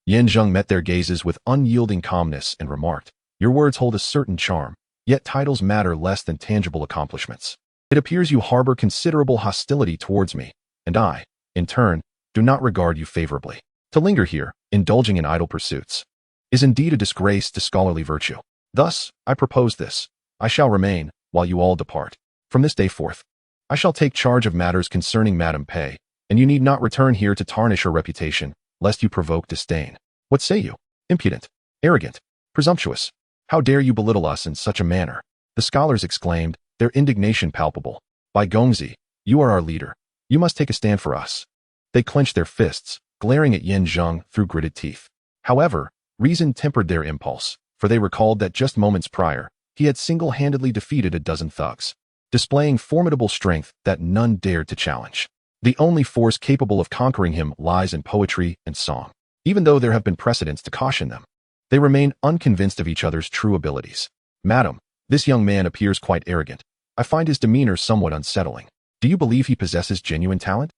Zheng met their gazes with unyielding calmness and remarked, "Your words hold a certain charm, yet titles matter less than tangible accomplishments. It appears you harbor considerable hostility towards me, and I, in turn, do not regard you favorably. To linger here, indulging in idle pursuits, is indeed a disgrace to scholarly virtue. Thus, I propose this. I shall remain, while you all depart. From this day forth, I shall take charge of matters concerning Madame Pei, and you need not return here to tarnish her reputation, lest you provoke disdain. What say you? Impudent, arrogant, presumptuous. How dare you belittle us in such a manner?" The scholars exclaimed, their indignation palpable. "Bai Gongzi, you are our leader. You must take a stand for us." They clenched their fists, glaring at Zheng through gritted teeth. However, reason tempered their impulse, for they recalled that just moments prior, he had single-handedly defeated a dozen thugs, displaying formidable strength that none dared to challenge. The only force capable of conquering him lies in poetry and song. Even though there have been precedents to caution them, they remain unconvinced of each other's true abilities. "Madam, this young man appears quite arrogant. I find his demeanor somewhat unsettling. Do you believe he possesses genuine talent?"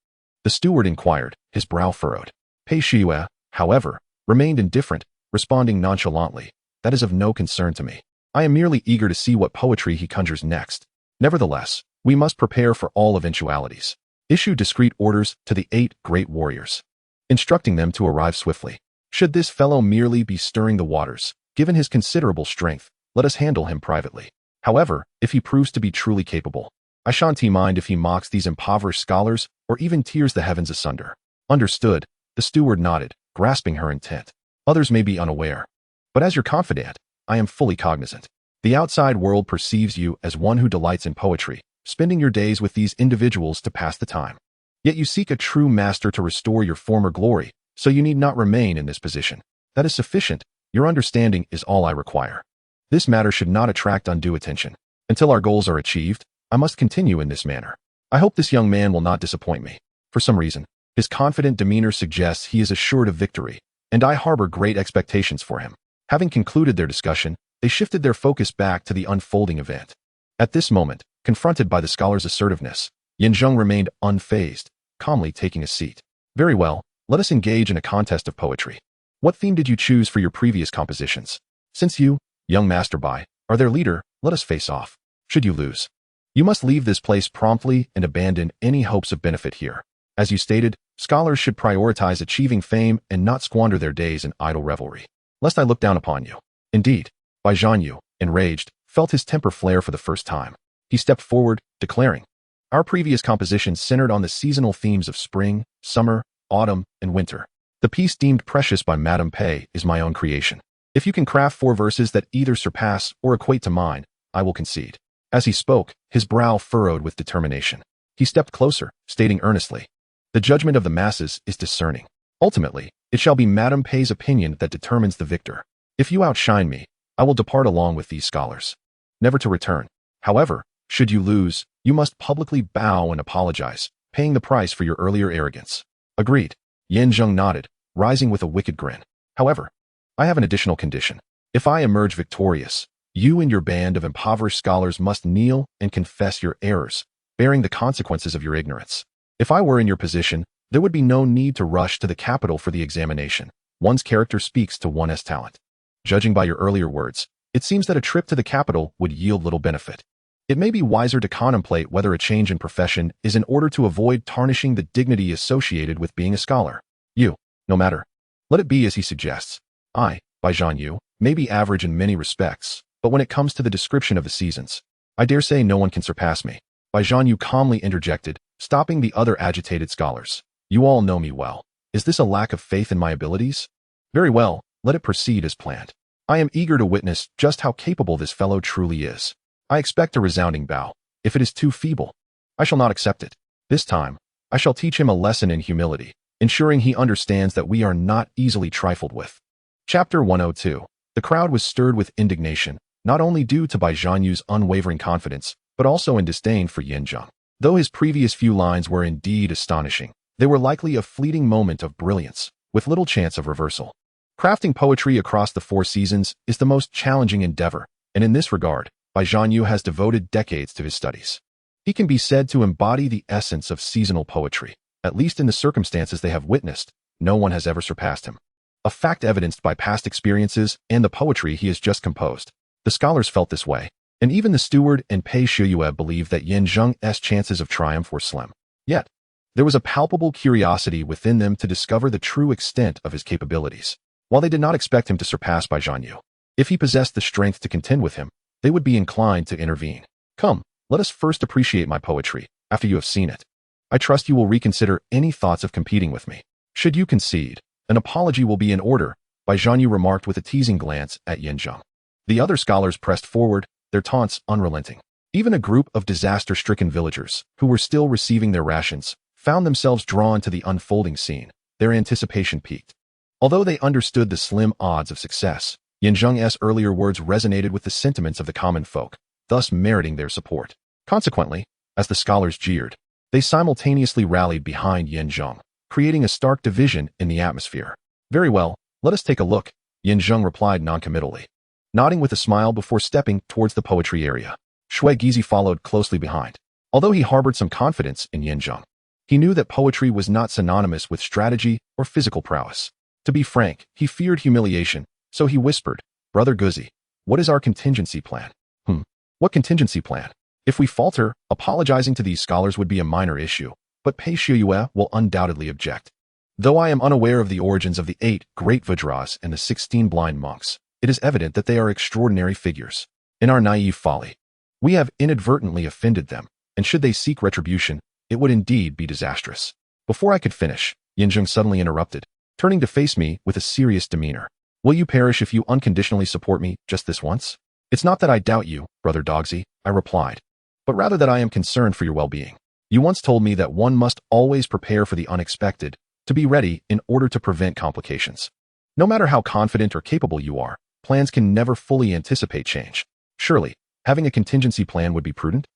The steward inquired, his brow furrowed. Pei Xiu'er, however, remained indifferent, responding nonchalantly, "That is of no concern to me. I am merely eager to see what poetry he conjures next. Nevertheless, we must prepare for all eventualities. Issue discreet orders to the 8 great warriors, instructing them to arrive swiftly. Should this fellow merely be stirring the waters, given his considerable strength, let us handle him privately. However, if he proves to be truly capable, I shan't mind if he mocks these impoverished scholars or even tears the heavens asunder." "Understood," the steward nodded, grasping her intent. "Others may be unaware, but as your confidant, I am fully cognizant. The outside world perceives you as one who delights in poetry, spending your days with these individuals to pass the time. Yet you seek a true master to restore your former glory, so you need not remain in this position. That is sufficient. Your understanding is all I require. This matter should not attract undue attention. Until our goals are achieved, I must continue in this manner. I hope this young man will not disappoint me. For some reason, his confident demeanor suggests he is assured of victory, and I harbor great expectations for him." Having concluded their discussion, they shifted their focus back to the unfolding event. At this moment, confronted by the scholar's assertiveness, Zheng remained unfazed, calmly taking a seat. "Very well, let us engage in a contest of poetry. What theme did you choose for your previous compositions? Since you, young Master Bai, are their leader, let us face off. Should you lose, you must leave this place promptly and abandon any hopes of benefit here. As you stated, scholars should prioritize achieving fame and not squander their days in idle revelry. Lest I look down upon you." Indeed, Bai Zhanyu, enraged, felt his temper flare for the first time. He stepped forward, declaring, "Our previous compositions centered on the seasonal themes of spring, summer, autumn, and winter. The piece deemed precious by Madame Pei is my own creation. If you can craft 4 verses that either surpass or equate to mine, I will concede." As he spoke, his brow furrowed with determination. He stepped closer, stating earnestly, "The judgment of the masses is discerning. Ultimately, it shall be Madame Pei's opinion that determines the victor. If you outshine me, I will depart along with these scholars, never to return. However, should you lose, you must publicly bow and apologize, paying the price for your earlier arrogance." "Agreed." Zheng nodded, rising with a wicked grin. "However, I have an additional condition. If I emerge victorious, you and your band of impoverished scholars must kneel and confess your errors, bearing the consequences of your ignorance. If I were in your position, There would be no need to rush to the capital for the examination. One's character speaks to one's talent. Judging by your earlier words, it seems that a trip to the capital would yield little benefit. It may be wiser to contemplate whether a change in profession is in order to avoid tarnishing the dignity associated with being a scholar. No matter. Let it be as he suggests. I, by Zhang Yu, may be average in many respects, but when it comes to the description of the seasons, I dare say no one can surpass me. By Zhang Yu calmly interjected, stopping the other agitated scholars. You all know me well. Is this a lack of faith in my abilities? Very well, let it proceed as planned. I am eager to witness just how capable this fellow truly is. I expect a resounding bow. If it is too feeble, I shall not accept it. This time, I shall teach him a lesson in humility, ensuring he understands that we are not easily trifled with. Chapter 102. The crowd was stirred with indignation, not only due to Bai Zhanyu's unwavering confidence, but also in disdain for Yin Zheng. Though his previous few lines were indeed astonishing, they were likely a fleeting moment of brilliance, with little chance of reversal. Crafting poetry across the 4 seasons is the most challenging endeavor, and in this regard, Bai Zhanyu has devoted decades to his studies. He can be said to embody the essence of seasonal poetry. At least in the circumstances they have witnessed, no one has ever surpassed him. A fact evidenced by past experiences and the poetry he has just composed. The scholars felt this way, and even the steward and Pei Shiyue believed that Yin Zheng's chances of triumph were slim. Yet, there was a palpable curiosity within them to discover the true extent of his capabilities. While they did not expect him to surpass Bai Zhanyu, if he possessed the strength to contend with him, they would be inclined to intervene. Come, let us first appreciate my poetry, after you have seen it. I trust you will reconsider any thoughts of competing with me. Should you concede, an apology will be in order, Bai Zhanyu remarked with a teasing glance at Yin Zheng. The other scholars pressed forward, their taunts unrelenting. Even a group of disaster-stricken villagers, who were still receiving their rations, found themselves drawn to the unfolding scene. Their anticipation peaked. Although they understood the slim odds of success, Yin Zheng's earlier words resonated with the sentiments of the common folk, thus meriting their support. Consequently, as the scholars jeered, they simultaneously rallied behind Yin Zheng, creating a stark division in the atmosphere. Very well, let us take a look, Yin Zheng replied noncommittally, nodding with a smile before stepping towards the poetry area. Shui Gizi followed closely behind. Although he harbored some confidence in Yin Zheng, he knew that poetry was not synonymous with strategy or physical prowess. To be frank, he feared humiliation, so he whispered, Brother Guzi, what is our contingency plan? What contingency plan? If we falter, apologizing to these scholars would be a minor issue, but Pei Shiyue will undoubtedly object. Though I am unaware of the origins of the 8 great Vajras and the 16 blind monks, it is evident that they are extraordinary figures. In our naive folly, we have inadvertently offended them, and should they seek retribution, it would indeed be disastrous. Before I could finish, Yin Zheng suddenly interrupted, turning to face me with a serious demeanor. Will you perish if you unconditionally support me just this once? It's not that I doubt you, Brother Dogsy, I replied, but rather that I am concerned for your well-being. You once told me that one must always prepare for the unexpected, to be ready in order to prevent complications. No matter how confident or capable you are, plans can never fully anticipate change. Surely, having a contingency plan would be prudent?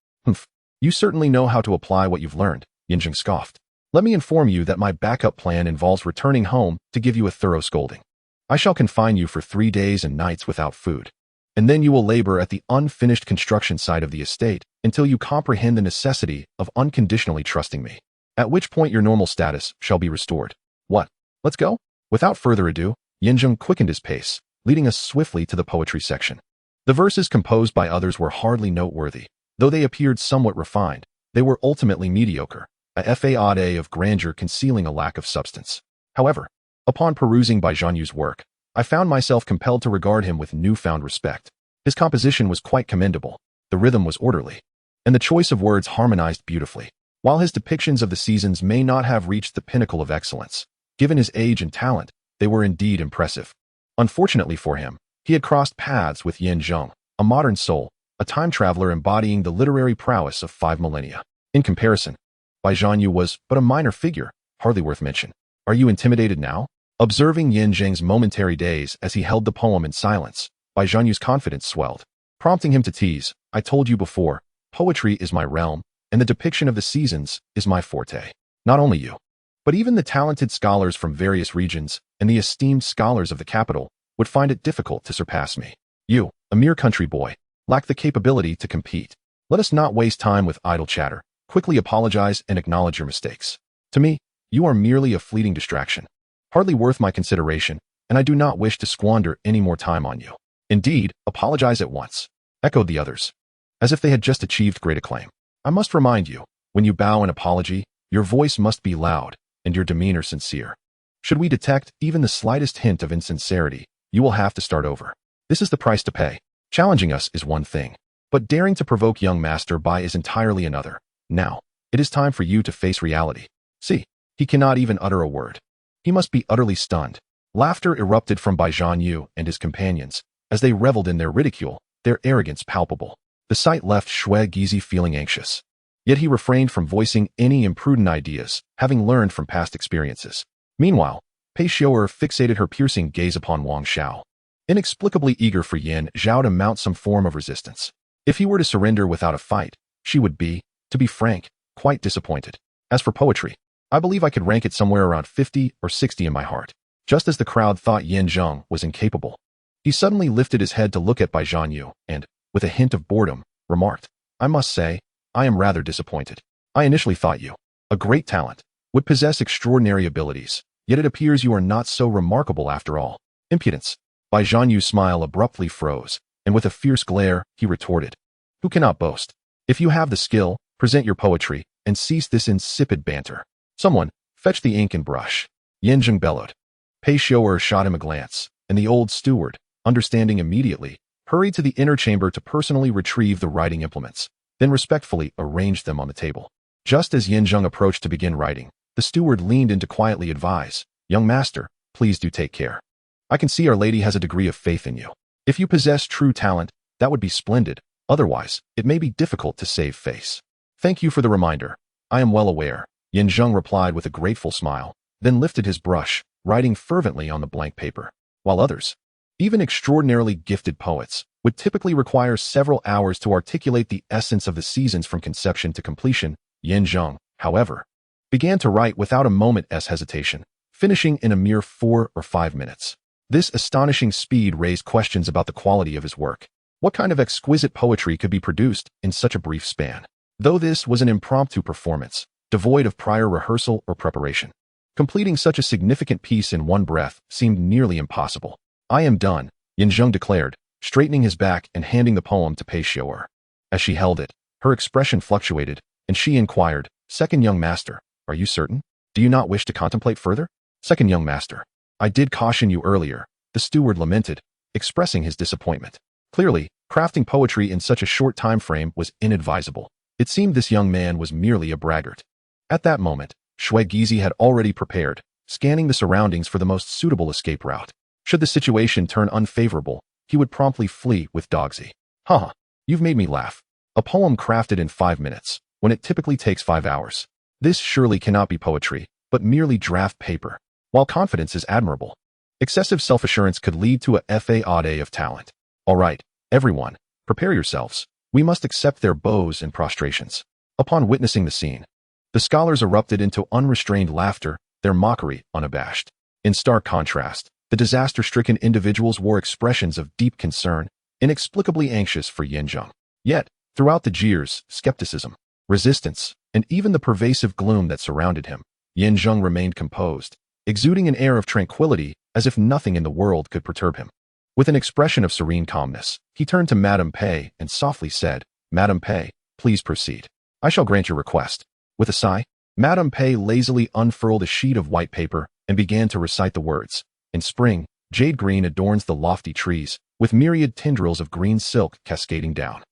You certainly know how to apply what you've learned, Yin Zheng scoffed. Let me inform you that my backup plan involves returning home to give you a thorough scolding. I shall confine you for 3 days and nights without food, and then you will labor at the unfinished construction site of the estate until you comprehend the necessity of unconditionally trusting me, at which point your normal status shall be restored. What? Let's go? Without further ado, Yin Zheng quickened his pace, leading us swiftly to the poetry section. The verses composed by others were hardly noteworthy. Though they appeared somewhat refined, they were ultimately mediocre, a facade of grandeur concealing a lack of substance. However, upon perusing Bai Zhanyu's work, I found myself compelled to regard him with newfound respect. His composition was quite commendable, the rhythm was orderly, and the choice of words harmonized beautifully. While his depictions of the seasons may not have reached the pinnacle of excellence, given his age and talent, they were indeed impressive. Unfortunately for him, he had crossed paths with Yin Zheng, a modern soul, a time traveler embodying the literary prowess of 5 millennia. In comparison, Bai Zhanyu was but a minor figure, hardly worth mention. Are you intimidated now? Observing Yin Zheng's momentary daze as he held the poem in silence, Bai Zhanyu's confidence swelled, prompting him to tease, I told you before, poetry is my realm, and the depiction of the seasons is my forte. Not only you, but even the talented scholars from various regions and the esteemed scholars of the capital would find it difficult to surpass me. You, a mere country boy, lack the capability to compete. Let us not waste time with idle chatter. Quickly apologize and acknowledge your mistakes. To me, You are merely a fleeting distraction, hardly worth my consideration, and I do not wish to squander any more time on you. Indeed, apologize at once, echoed the others, as if they had just achieved great acclaim. I must remind you, when you bow in apology, your voice must be loud and your demeanor sincere. Should we detect even the slightest hint of insincerity, you will have to start over. This is the price to pay. Challenging us is one thing, but daring to provoke young master Bai is entirely another. Now, it is time for you to face reality. See, he cannot even utter a word. He must be utterly stunned. Laughter erupted from Bai Zhanyu and his companions, as they reveled in their ridicule, their arrogance palpable. The sight left Shui Gizi feeling anxious. Yet he refrained from voicing any imprudent ideas, having learned from past experiences. Meanwhile, Pei Xiu'er fixated her piercing gaze upon Wang Xiao, inexplicably eager for Yin Zhao to mount some form of resistance. If he were to surrender without a fight, she would be, to be frank, quite disappointed. As for poetry, I believe I could rank it somewhere around 50 or 60 in my heart. Just as the crowd thought Yin Zheng was incapable, he suddenly lifted his head to look at Bai Zhanyu and, with a hint of boredom, remarked, I must say, I am rather disappointed. I initially thought you, a great talent, would possess extraordinary abilities, yet it appears you are not so remarkable after all. Impudence. Bai Zhanyu's smile abruptly froze, and with a fierce glare, he retorted, Who cannot boast? If you have the skill, present your poetry, and cease this insipid banter. Someone, fetch the ink and brush. Yin Zheng bellowed. Pei Xiu'er shot him a glance, and the old steward, understanding immediately, hurried to the inner chamber to personally retrieve the writing implements, then respectfully arranged them on the table. Just as Yin Zheng approached to begin writing, the steward leaned in to quietly advise, Young master, please do take care. I can see Our Lady has a degree of faith in you. If you possess true talent, that would be splendid. Otherwise, it may be difficult to save face. Thank you for the reminder. I am well aware, Yin Zheng replied with a grateful smile, then lifted his brush, writing fervently on the blank paper. While others, even extraordinarily gifted poets, would typically require several hours to articulate the essence of the seasons from conception to completion, Yin Zheng, however, began to write without a moment's hesitation, finishing in a mere 4 or 5 minutes. This astonishing speed raised questions about the quality of his work. What kind of exquisite poetry could be produced in such a brief span? Though this was an impromptu performance, devoid of prior rehearsal or preparation, completing such a significant piece in one breath seemed nearly impossible. I am done, Yin Zheng declared, straightening his back and handing the poem to Pei Xiu'er. As she held it, her expression fluctuated, and she inquired, Second young master, are you certain? Do you not wish to contemplate further? Second young master, I did caution you earlier, the steward lamented, expressing his disappointment. Clearly, crafting poetry in such a short time frame was inadvisable. It seemed this young man was merely a braggart. At that moment, Shui Gizi had already prepared, scanning the surroundings for the most suitable escape route. Should the situation turn unfavorable, he would promptly flee with Dogsy. Haha, you've made me laugh. A poem crafted in 5 minutes, when it typically takes 5 hours. This surely cannot be poetry, but merely draft paper. While confidence is admirable, excessive self-assurance could lead to a fade of talent. All right, everyone, prepare yourselves. We must accept their bows and prostrations. Upon witnessing the scene, the scholars erupted into unrestrained laughter, their mockery unabashed. In stark contrast, the disaster-stricken individuals wore expressions of deep concern, inexplicably anxious for Yin Zheng. Yet, throughout the jeers, skepticism, resistance, and even the pervasive gloom that surrounded him, Yin Zheng remained composed, exuding an air of tranquility as if nothing in the world could perturb him. With an expression of serene calmness, he turned to Madame Pei and softly said, Madame Pei, please proceed. I shall grant your request. With a sigh, Madame Pei lazily unfurled a sheet of white paper and began to recite the words. In spring, jade green adorns the lofty trees, with myriad tendrils of green silk cascading down.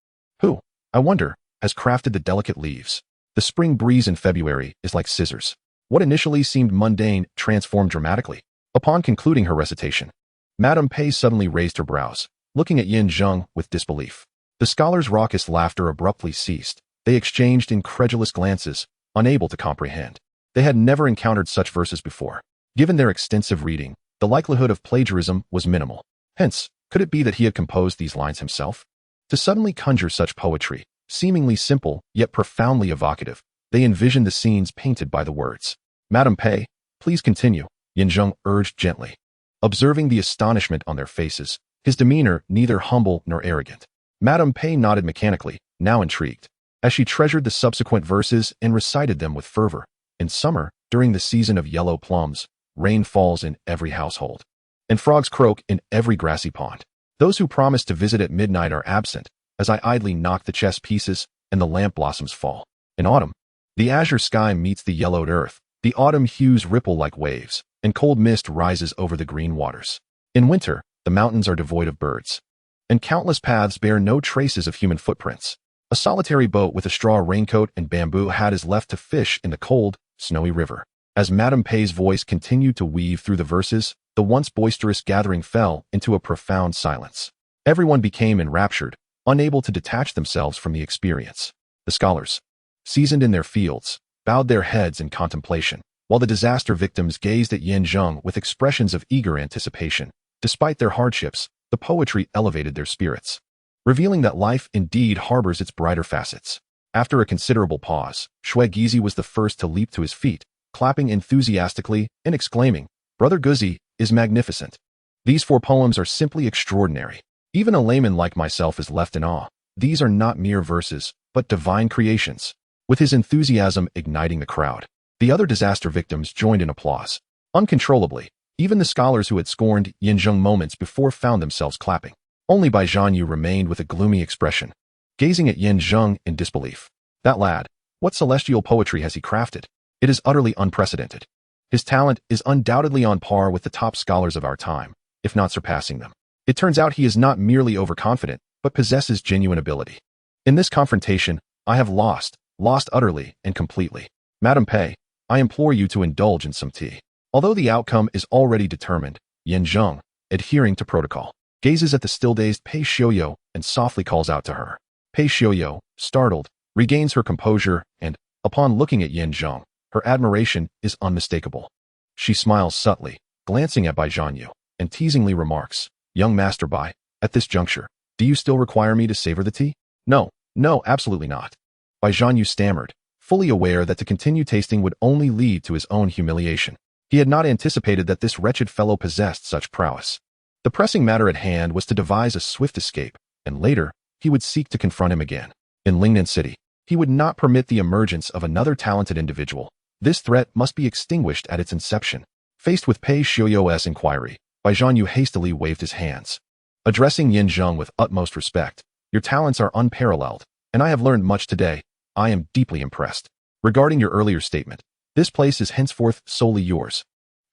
Who, I wonder, has crafted the delicate leaves? The spring breeze in February is like scissors. What initially seemed mundane transformed dramatically. Upon concluding her recitation, Madame Pei suddenly raised her brows, looking at Yin Zheng with disbelief. The scholars' raucous laughter abruptly ceased. They exchanged incredulous glances, unable to comprehend. They had never encountered such verses before. Given their extensive reading, the likelihood of plagiarism was minimal. Hence, could it be that he had composed these lines himself? To suddenly conjure such poetry, seemingly simple yet profoundly evocative, they envisioned the scenes painted by the words. Madame Pei, please continue, Yin Zheng urged gently. Observing the astonishment on their faces, his demeanor neither humble nor arrogant, Madame Pei nodded mechanically, now intrigued. As she treasured the subsequent verses and recited them with fervor, In summer, during the season of yellow plums, rain falls in every household, and frogs croak in every grassy pond. Those who promise to visit at midnight are absent, as I idly knock the chess pieces and the lamp blossoms fall. In autumn, the azure sky meets the yellowed earth, the autumn hues ripple like waves, and cold mist rises over the green waters. In winter, the mountains are devoid of birds, and countless paths bear no traces of human footprints. A solitary boat with a straw raincoat and bamboo hat is left to fish in the cold, snowy river. As Madame Pei's voice continued to weave through the verses, the once boisterous gathering fell into a profound silence. Everyone became enraptured, unable to detach themselves from the experience. The scholars, seasoned in their fields, bowed their heads in contemplation, while the disaster victims gazed at Zheng with expressions of eager anticipation. Despite their hardships, the poetry elevated their spirits, revealing that life indeed harbors its brighter facets. After a considerable pause, Gizi was the first to leap to his feet, clapping enthusiastically and exclaiming, "Brother Guzi is magnificent. These 4 poems are simply extraordinary. Even a layman like myself is left in awe. These are not mere verses, but divine creations." With his enthusiasm igniting the crowd, the other disaster victims joined in applause. Uncontrollably, even the scholars who had scorned Zheng moments before found themselves clapping. Only Bai Zhanyu remained with a gloomy expression, gazing at Zheng in disbelief. That lad, what celestial poetry has he crafted? It is utterly unprecedented. His talent is undoubtedly on par with the top scholars of our time, if not surpassing them. It turns out he is not merely overconfident, but possesses genuine ability. In this confrontation, I have lost utterly and completely. Madame Pei, I implore you to indulge in some tea. Although the outcome is already determined, Zheng, adhering to protocol, gazes at the still-dazed Pei Xiuyo and softly calls out to her. Pei Xiuyo, startled, regains her composure and, upon looking at Zheng, her admiration is unmistakable. She smiles subtly, glancing at Bai Zhanyu, and teasingly remarks, "Young Master Bai, at this juncture, do you still require me to savor the tea?" No, absolutely not." Bai Zhanyu stammered, fully aware that to continue tasting would only lead to his own humiliation. He had not anticipated that this wretched fellow possessed such prowess. The pressing matter at hand was to devise a swift escape, and later, he would seek to confront him again. In Lingnan City, he would not permit the emergence of another talented individual. This threat must be extinguished at its inception. Faced with Pei Xiuyo's inquiry, Bai Zhanyu hastily waved his hands, addressing Zheng with utmost respect. "Your talents are unparalleled, and I have learned much today. I am deeply impressed. Regarding your earlier statement, this place is henceforth solely yours.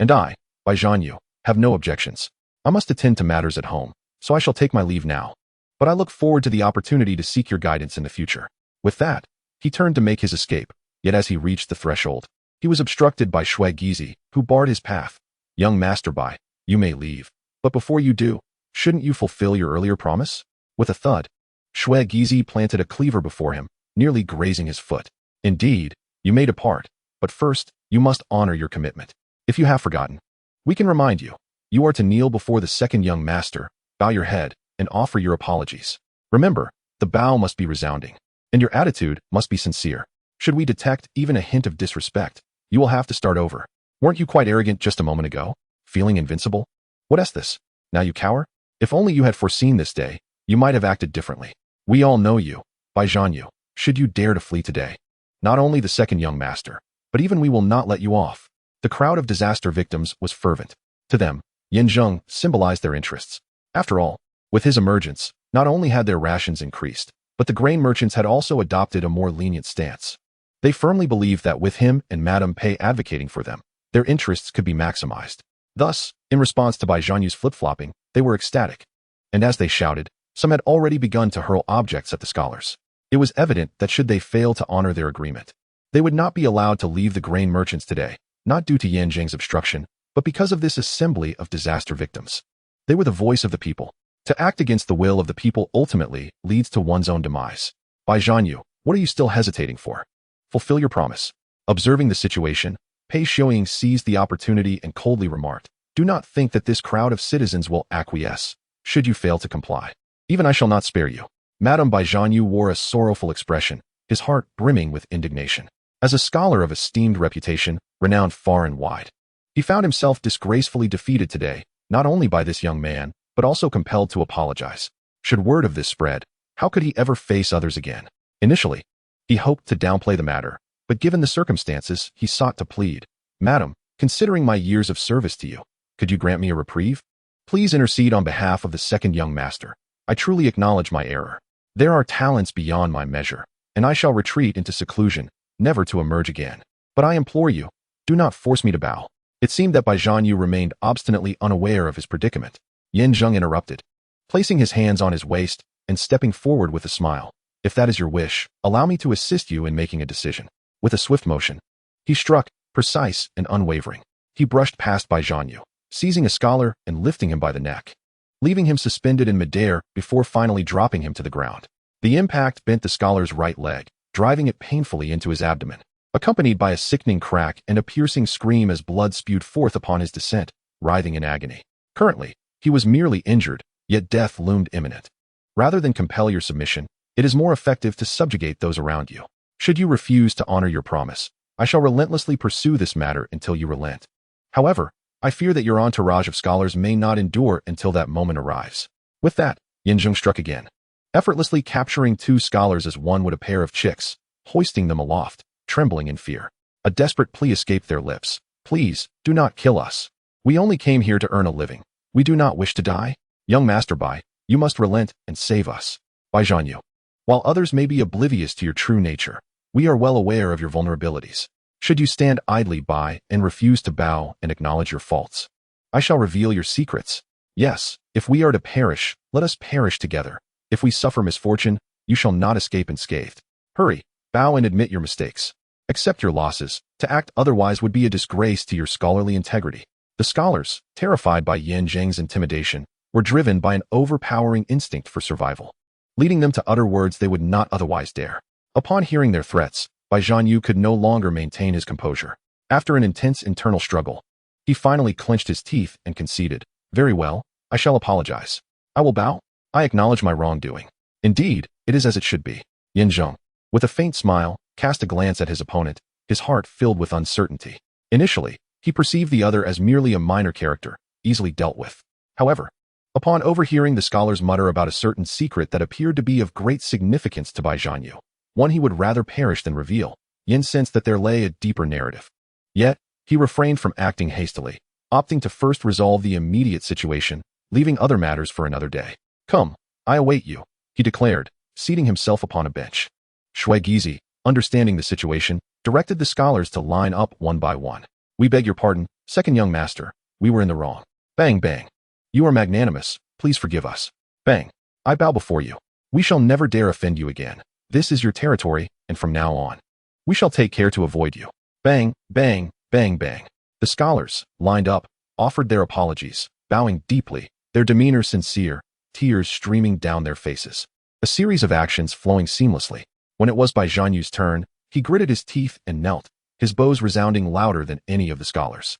And I, Bai Zhanyu, have no objections. I must attend to matters at home, so I shall take my leave now. But I look forward to the opportunity to seek your guidance in the future." With that, he turned to make his escape, yet as he reached the threshold, he was obstructed by Gizi, who barred his path. "Young Master Bai, you may leave. But before you do, shouldn't you fulfill your earlier promise?" With a thud, Gizi planted a cleaver before him, nearly grazing his foot. "Indeed, you may depart, but first, you must honor your commitment. If you have forgotten, we can remind you. You are to kneel before the second young master, bow your head, and offer your apologies. Remember, the bow must be resounding, and your attitude must be sincere. Should we detect even a hint of disrespect, you will have to start over. Weren't you quite arrogant just a moment ago? Feeling invincible? What is this? Now you cower? If only you had foreseen this day, you might have acted differently. We all know you, Bai Zhanyu, should you dare to flee today. Not only the second young master, but even we will not let you off." The crowd of disaster victims was fervent. To them, Zheng symbolized their interests. After all, with his emergence, not only had their rations increased, but the grain merchants had also adopted a more lenient stance. They firmly believed that with him and Madame Pei advocating for them, their interests could be maximized. Thus, in response to Bai Zhanyu's flip-flopping, they were ecstatic. And as they shouted, some had already begun to hurl objects at the scholars. It was evident that should they fail to honor their agreement, they would not be allowed to leave the grain merchants today, not due to Zheng's obstruction, but because of this assembly of disaster victims. They were the voice of the people. To act against the will of the people ultimately leads to one's own demise. Bai Zhanyu, what are you still hesitating for? Fulfill your promise. Observing the situation, Pei Xiuyo seized the opportunity and coldly remarked, "Do not think that this crowd of citizens will acquiesce, should you fail to comply. Even I shall not spare you." Madame Bai Zhanyu wore a sorrowful expression, his heart brimming with indignation. As a scholar of esteemed reputation, renowned far and wide, he found himself disgracefully defeated today, not only by this young man, but also compelled to apologize. Should word of this spread, how could he ever face others again? Initially, he hoped to downplay the matter, but given the circumstances, he sought to plead. Madam, considering my years of service to you, could you grant me a reprieve? Please intercede on behalf of the second young master. I truly acknowledge my error. There are talents beyond my measure, and I shall retreat into seclusion, never to emerge again. But I implore you, do not force me to bow. It seemed that Zheng Yu remained obstinately unaware of his predicament. Zheng interrupted, placing his hands on his waist and stepping forward with a smile. If that is your wish, allow me to assist you in making a decision. With a swift motion, he struck, precise and unwavering. He brushed past Zheng Yu, seizing a scholar and lifting him by the neck, leaving him suspended in midair before finally dropping him to the ground. The impact bent the scholar's right leg, driving it painfully into his abdomen, accompanied by a sickening crack and a piercing scream as blood spewed forth upon his descent, writhing in agony. Currently, he was merely injured, yet death loomed imminent. Rather than compel your submission, it is more effective to subjugate those around you. Should you refuse to honor your promise, I shall relentlessly pursue this matter until you relent. However, I fear that your entourage of scholars may not endure until that moment arrives. With that, Zheng struck again, effortlessly capturing two scholars as one would a pair of chicks, hoisting them aloft, trembling in fear. A desperate plea escaped their lips. Please, do not kill us. We only came here to earn a living. We do not wish to die. Young Master Bai, you must relent and save us. Zheng Yu. While others may be oblivious to your true nature, we are well aware of your vulnerabilities. Should you stand idly by and refuse to bow and acknowledge your faults, I shall reveal your secrets. Yes, if we are to perish, let us perish together. If we suffer misfortune, you shall not escape unscathed. Hurry, bow and admit your mistakes. Accept your losses. To act otherwise would be a disgrace to your scholarly integrity. The scholars, terrified by Zheng's intimidation, were driven by an overpowering instinct for survival, leading them to utter words they would not otherwise dare. Upon hearing their threats, Zheng Yu could no longer maintain his composure. After an intense internal struggle, he finally clenched his teeth and conceded, "Very well, I shall apologize. I will bow. I acknowledge my wrongdoing. Indeed, it is as it should be." Zheng, with a faint smile, cast a glance at his opponent, his heart filled with uncertainty. Initially, he perceived the other as merely a minor character, easily dealt with. However, upon overhearing the scholars mutter about a certain secret that appeared to be of great significance to Zheng Yu, one he would rather perish than reveal, Yin sensed that there lay a deeper narrative. Yet, he refrained from acting hastily, opting to first resolve the immediate situation, leaving other matters for another day. "Come, I await you," he declared, seating himself upon a bench. Shui Gizi, understanding the situation, directed the scholars to line up one by one. "We beg your pardon, second young master, we were in the wrong." Bang, bang. "You are magnanimous, please forgive us." Bang. "I bow before you. We shall never dare offend you again. This is your territory, and from now on, we shall take care to avoid you." Bang, bang, bang, bang. The scholars, lined up, offered their apologies, bowing deeply, their demeanor sincere, tears streaming down their faces. A series of actions flowing seamlessly. When it was Zheng Yu's turn, he gritted his teeth and knelt, his bows resounding louder than any of the scholars.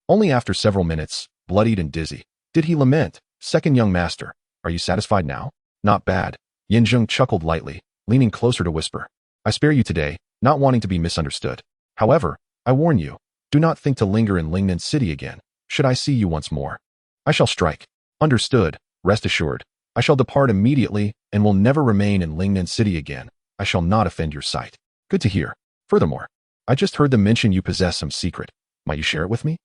Only after several minutes, bloodied and dizzy, did he lament, "Second young master, are you satisfied now?" "Not bad." Zheng chuckled lightly, leaning closer to whisper, "I spare you today, not wanting to be misunderstood. However, I warn you, do not think to linger in Lingnan City again, should I see you once more. I shall strike." "Understood, rest assured. I shall depart immediately and will never remain in Lingnan City again. I shall not offend your sight." "Good to hear. Furthermore, I just heard them mention you possess some secret. Might you share it with me?"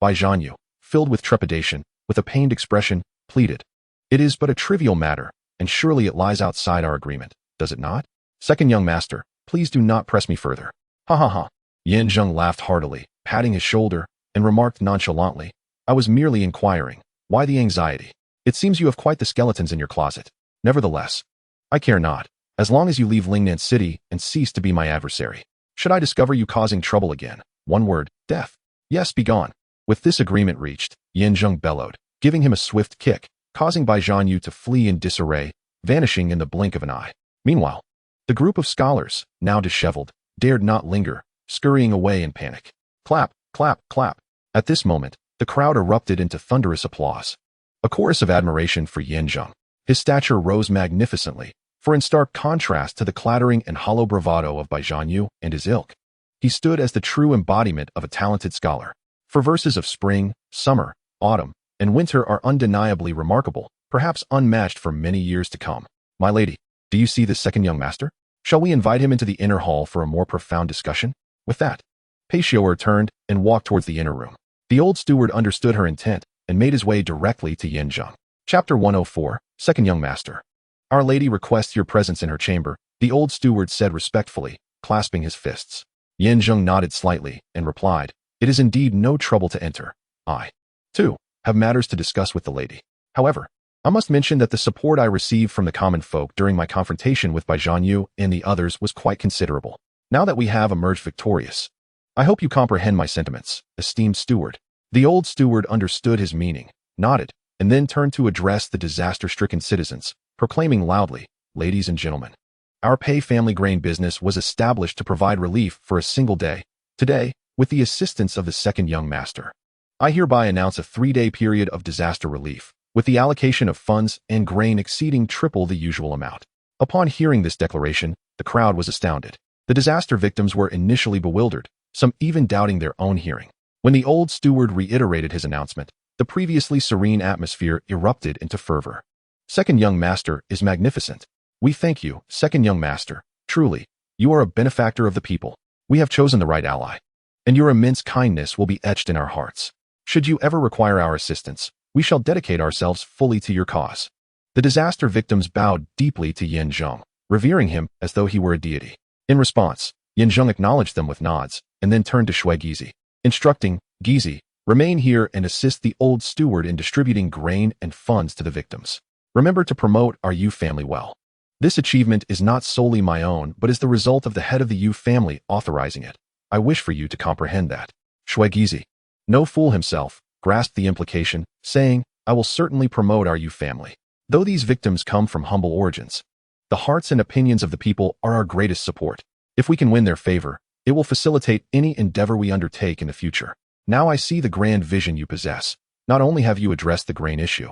Zheng Yu, filled with trepidation, with a pained expression, pleaded. "It is but a trivial matter, and surely it lies outside our agreement, does it not? Second young master, please do not press me further." "Ha ha ha." Zheng laughed heartily, patting his shoulder, and remarked nonchalantly, "I was merely inquiring. Why the anxiety? It seems you have quite the skeletons in your closet. Nevertheless, I care not, as long as you leave Lingnan City and cease to be my adversary. Should I discover you causing trouble again, one word, death. Yes, be gone." With this agreement reached, Zheng bellowed, giving him a swift kick, causing Zheng Yu to flee in disarray, vanishing in the blink of an eye. Meanwhile, the group of scholars, now disheveled, dared not linger, scurrying away in panic. Clap, clap, clap. At this moment, the crowd erupted into thunderous applause. A chorus of admiration for Zheng. His stature rose magnificently, for in stark contrast to the clattering and hollow bravado of Zheng Yu and his ilk, he stood as the true embodiment of a talented scholar. For verses of spring, summer, autumn, and winter are undeniably remarkable, perhaps unmatched for many years to come. "My lady, do you see this second young master?" Shall we invite him into the inner hall for a more profound discussion? With that, Pei Xiao turned and walked towards the inner room. The old steward understood her intent and made his way directly to Yin Zheng. Chapter 104, Second Young Master. Our Lady requests your presence in her chamber, the old steward said respectfully, clasping his fists. Yin Zheng nodded slightly and replied, it is indeed no trouble to enter. I, too, have matters to discuss with the lady. However, I must mention that the support I received from the common folk during my confrontation with Bai Zhanyu and the others was quite considerable. Now that we have emerged victorious, I hope you comprehend my sentiments, esteemed steward. The old steward understood his meaning, nodded, and then turned to address the disaster-stricken citizens, proclaiming loudly, ladies and gentlemen, our Pei family grain business was established to provide relief for a single day. Today, with the assistance of the second young master, I hereby announce a 3-day period of disaster relief, with the allocation of funds and grain exceeding triple the usual amount. Upon hearing this declaration, the crowd was astounded. The disaster victims were initially bewildered, some even doubting their own hearing. When the old steward reiterated his announcement, the previously serene atmosphere erupted into fervor. Second young master is magnificent. We thank you, second young master. Truly, you are a benefactor of the people. We have chosen the right ally, and your immense kindness will be etched in our hearts. Should you ever require our assistance, we shall dedicate ourselves fully to your cause. The disaster victims bowed deeply to Yin Zheng, revering him as though he were a deity. In response, Yin Zheng acknowledged them with nods, and then turned to Shui Gizi, instructing, Gizi, remain here and assist the old steward in distributing grain and funds to the victims. Remember to promote our Yu family well. This achievement is not solely my own, but is the result of the head of the Yu family authorizing it. I wish for you to comprehend that. Shui Gizi, no fool himself, grasped the implication, saying, I will certainly promote our Yu family. Though these victims come from humble origins, the hearts and opinions of the people are our greatest support. If we can win their favor, it will facilitate any endeavor we undertake in the future. Now I see the grand vision you possess. Not only have you addressed the grain issue,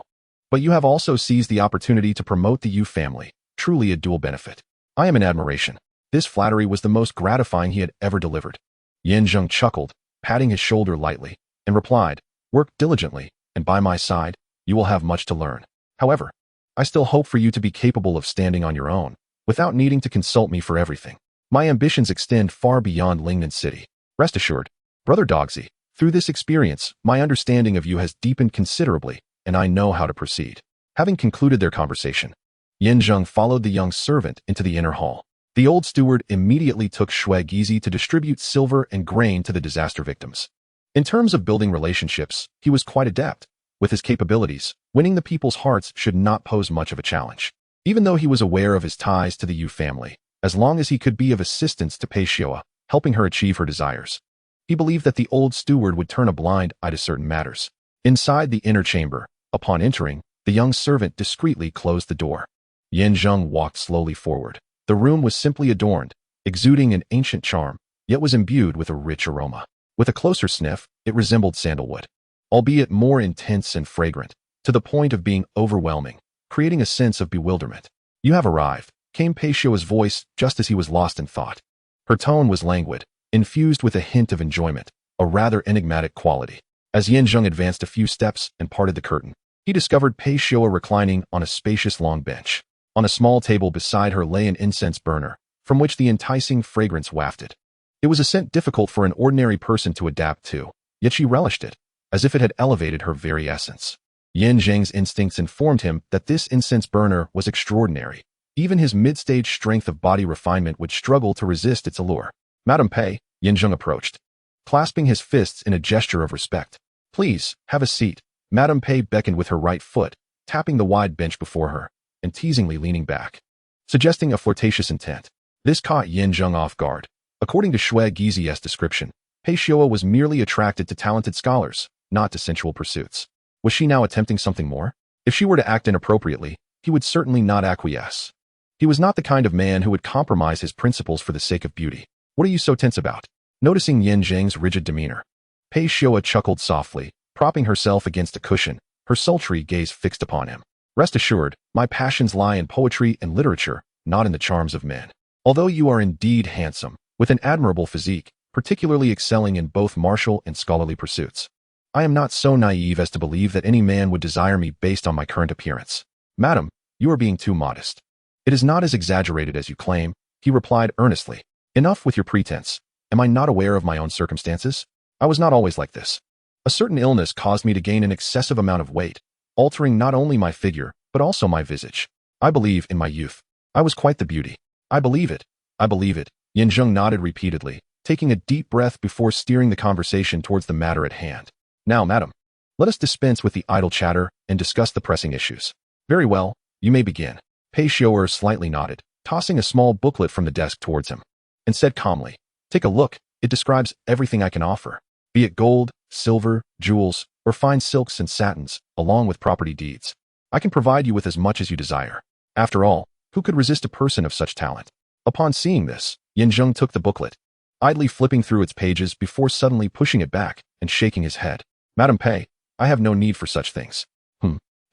but you have also seized the opportunity to promote the Yu family, truly a dual benefit. I am in admiration. This flattery was the most gratifying he had ever delivered. Yin Zheng chuckled, patting his shoulder lightly, and replied, work diligently, and by my side, you will have much to learn. However, I still hope for you to be capable of standing on your own, without needing to consult me for everything. My ambitions extend far beyond Lingnan City. Rest assured, Brother Dogzi, through this experience, my understanding of you has deepened considerably, and I know how to proceed. Having concluded their conversation, Yin Zheng followed the young servant into the inner hall. The old steward immediately took Shui Gizi to distribute silver and grain to the disaster victims. In terms of building relationships, he was quite adept. With his capabilities, winning the people's hearts should not pose much of a challenge. Even though he was aware of his ties to the Yu family, as long as he could be of assistance to Pei Xiao, helping her achieve her desires, he believed that the old steward would turn a blind eye to certain matters. Inside the inner chamber, upon entering, the young servant discreetly closed the door. Yin Zheng walked slowly forward. The room was simply adorned, exuding an ancient charm, yet was imbued with a rich aroma. With a closer sniff, it resembled sandalwood, albeit more intense and fragrant, to the point of being overwhelming, creating a sense of bewilderment. You have arrived, came Pei Xiao's voice just as he was lost in thought. Her tone was languid, infused with a hint of enjoyment, a rather enigmatic quality. As Yin Zheng advanced a few steps and parted the curtain, he discovered Pei Xiao reclining on a spacious long bench. On a small table beside her lay an incense burner, from which the enticing fragrance wafted. It was a scent difficult for an ordinary person to adapt to, yet she relished it, as if it had elevated her very essence. Yin Zheng's instincts informed him that this incense burner was extraordinary. Even his mid-stage strength of body refinement would struggle to resist its allure. Madam Pei, Yin Zheng approached, clasping his fists in a gesture of respect. Please, have a seat. Madam Pei beckoned with her right foot, tapping the wide bench before her, and teasingly leaning back, suggesting a flirtatious intent. This caught Yin Zheng off guard. According to Shui Gizi's description, Pei Xiao was merely attracted to talented scholars, not to sensual pursuits. Was she now attempting something more? If she were to act inappropriately, he would certainly not acquiesce. He was not the kind of man who would compromise his principles for the sake of beauty. What are you so tense about? Noticing Yin Zheng's rigid demeanor, Pei Xiao chuckled softly, propping herself against a cushion, her sultry gaze fixed upon him. Rest assured, my passions lie in poetry and literature, not in the charms of men. Although you are indeed handsome, with an admirable physique, particularly excelling in both martial and scholarly pursuits, I am not so naive as to believe that any man would desire me based on my current appearance. Madam, you are being too modest. It is not as exaggerated as you claim. he replied earnestly. Enough with your pretense. Am I not aware of my own circumstances? I was not always like this. A certain illness caused me to gain an excessive amount of weight, altering not only my figure, but also my visage. I believe in my youth. I was quite the beauty. I believe it. I believe it. Zheng nodded repeatedly, taking a deep breath before steering the conversation towards the matter at hand. Now, madam, let us dispense with the idle chatter and discuss the pressing issues. Very well, you may begin. Pei Xiu'er slightly nodded, tossing a small booklet from the desk towards him, and said calmly, take a look. It describes everything I can offer, be it gold, silver, jewels, or fine silks and satins, along with property deeds. I can provide you with as much as you desire. After all, who could resist a person of such talent? Upon seeing this, Zheng took the booklet, idly flipping through its pages before suddenly pushing it back and shaking his head. Madam Pei, I have no need for such things.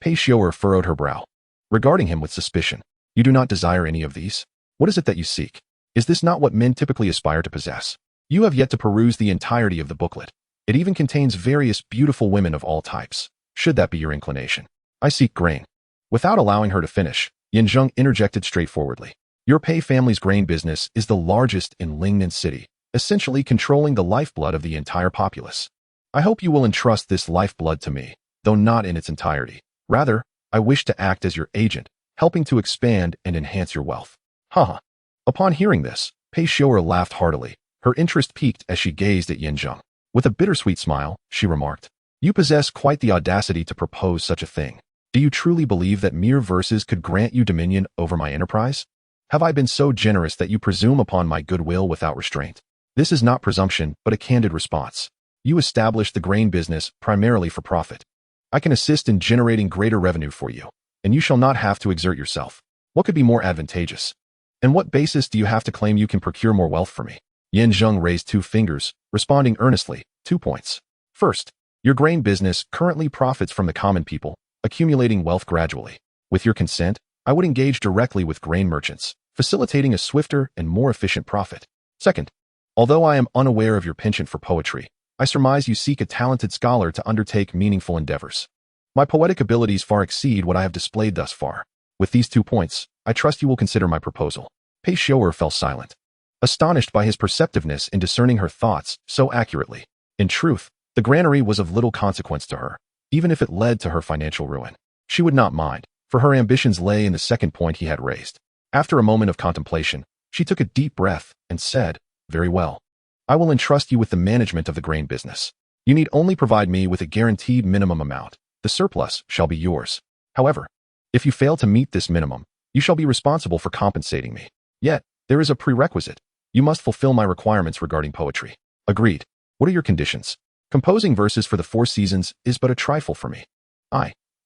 Pei Xiu'er furrowed her brow, regarding him with suspicion. You do not desire any of these? What is it that you seek? Is this not what men typically aspire to possess? You have yet to peruse the entirety of the booklet. It even contains various beautiful women of all types, should that be your inclination. I seek grain. Without allowing her to finish, Zheng interjected straightforwardly. Your Pei family's grain business is the largest in Lingnan City, essentially controlling the lifeblood of the entire populace. I hope you will entrust this lifeblood to me, though not in its entirety. Rather, I wish to act as your agent, helping to expand and enhance your wealth. Haha. Upon hearing this, Pei Xiu'er laughed heartily, her interest piqued as she gazed at Zheng. With a bittersweet smile, she remarked, you possess quite the audacity to propose such a thing. Do you truly believe that mere verses could grant you dominion over my enterprise? Have I been so generous that you presume upon my goodwill without restraint? This is not presumption, but a candid response. You established the grain business primarily for profit. I can assist in generating greater revenue for you, and you shall not have to exert yourself. What could be more advantageous? And what basis do you have to claim you can procure more wealth for me? Zheng raised 2 fingers, responding earnestly, 2 points. First, your grain business currently profits from the common people, accumulating wealth gradually. With your consent, I would engage directly with grain merchants, facilitating a swifter and more efficient profit. Second, although I am unaware of your penchant for poetry, I surmise you seek a talented scholar to undertake meaningful endeavors. My poetic abilities far exceed what I have displayed thus far. With these 2 points, I trust you will consider my proposal. Pei Xiu'er fell silent, astonished by his perceptiveness in discerning her thoughts so accurately. In truth, the granary was of little consequence to her, even if it led to her financial ruin. She would not mind, for her ambitions lay in the second point he had raised. After a moment of contemplation, she took a deep breath and said, very well. I will entrust you with the management of the grain business. You need only provide me with a guaranteed minimum amount. The surplus shall be yours. However, if you fail to meet this minimum, you shall be responsible for compensating me. Yet, there is a prerequisite. You must fulfill my requirements regarding poetry. Agreed. What are your conditions? Composing verses for the 4 seasons is but a trifle for me.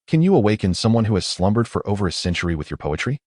Can you awaken someone who has slumbered for over a century with your poetry?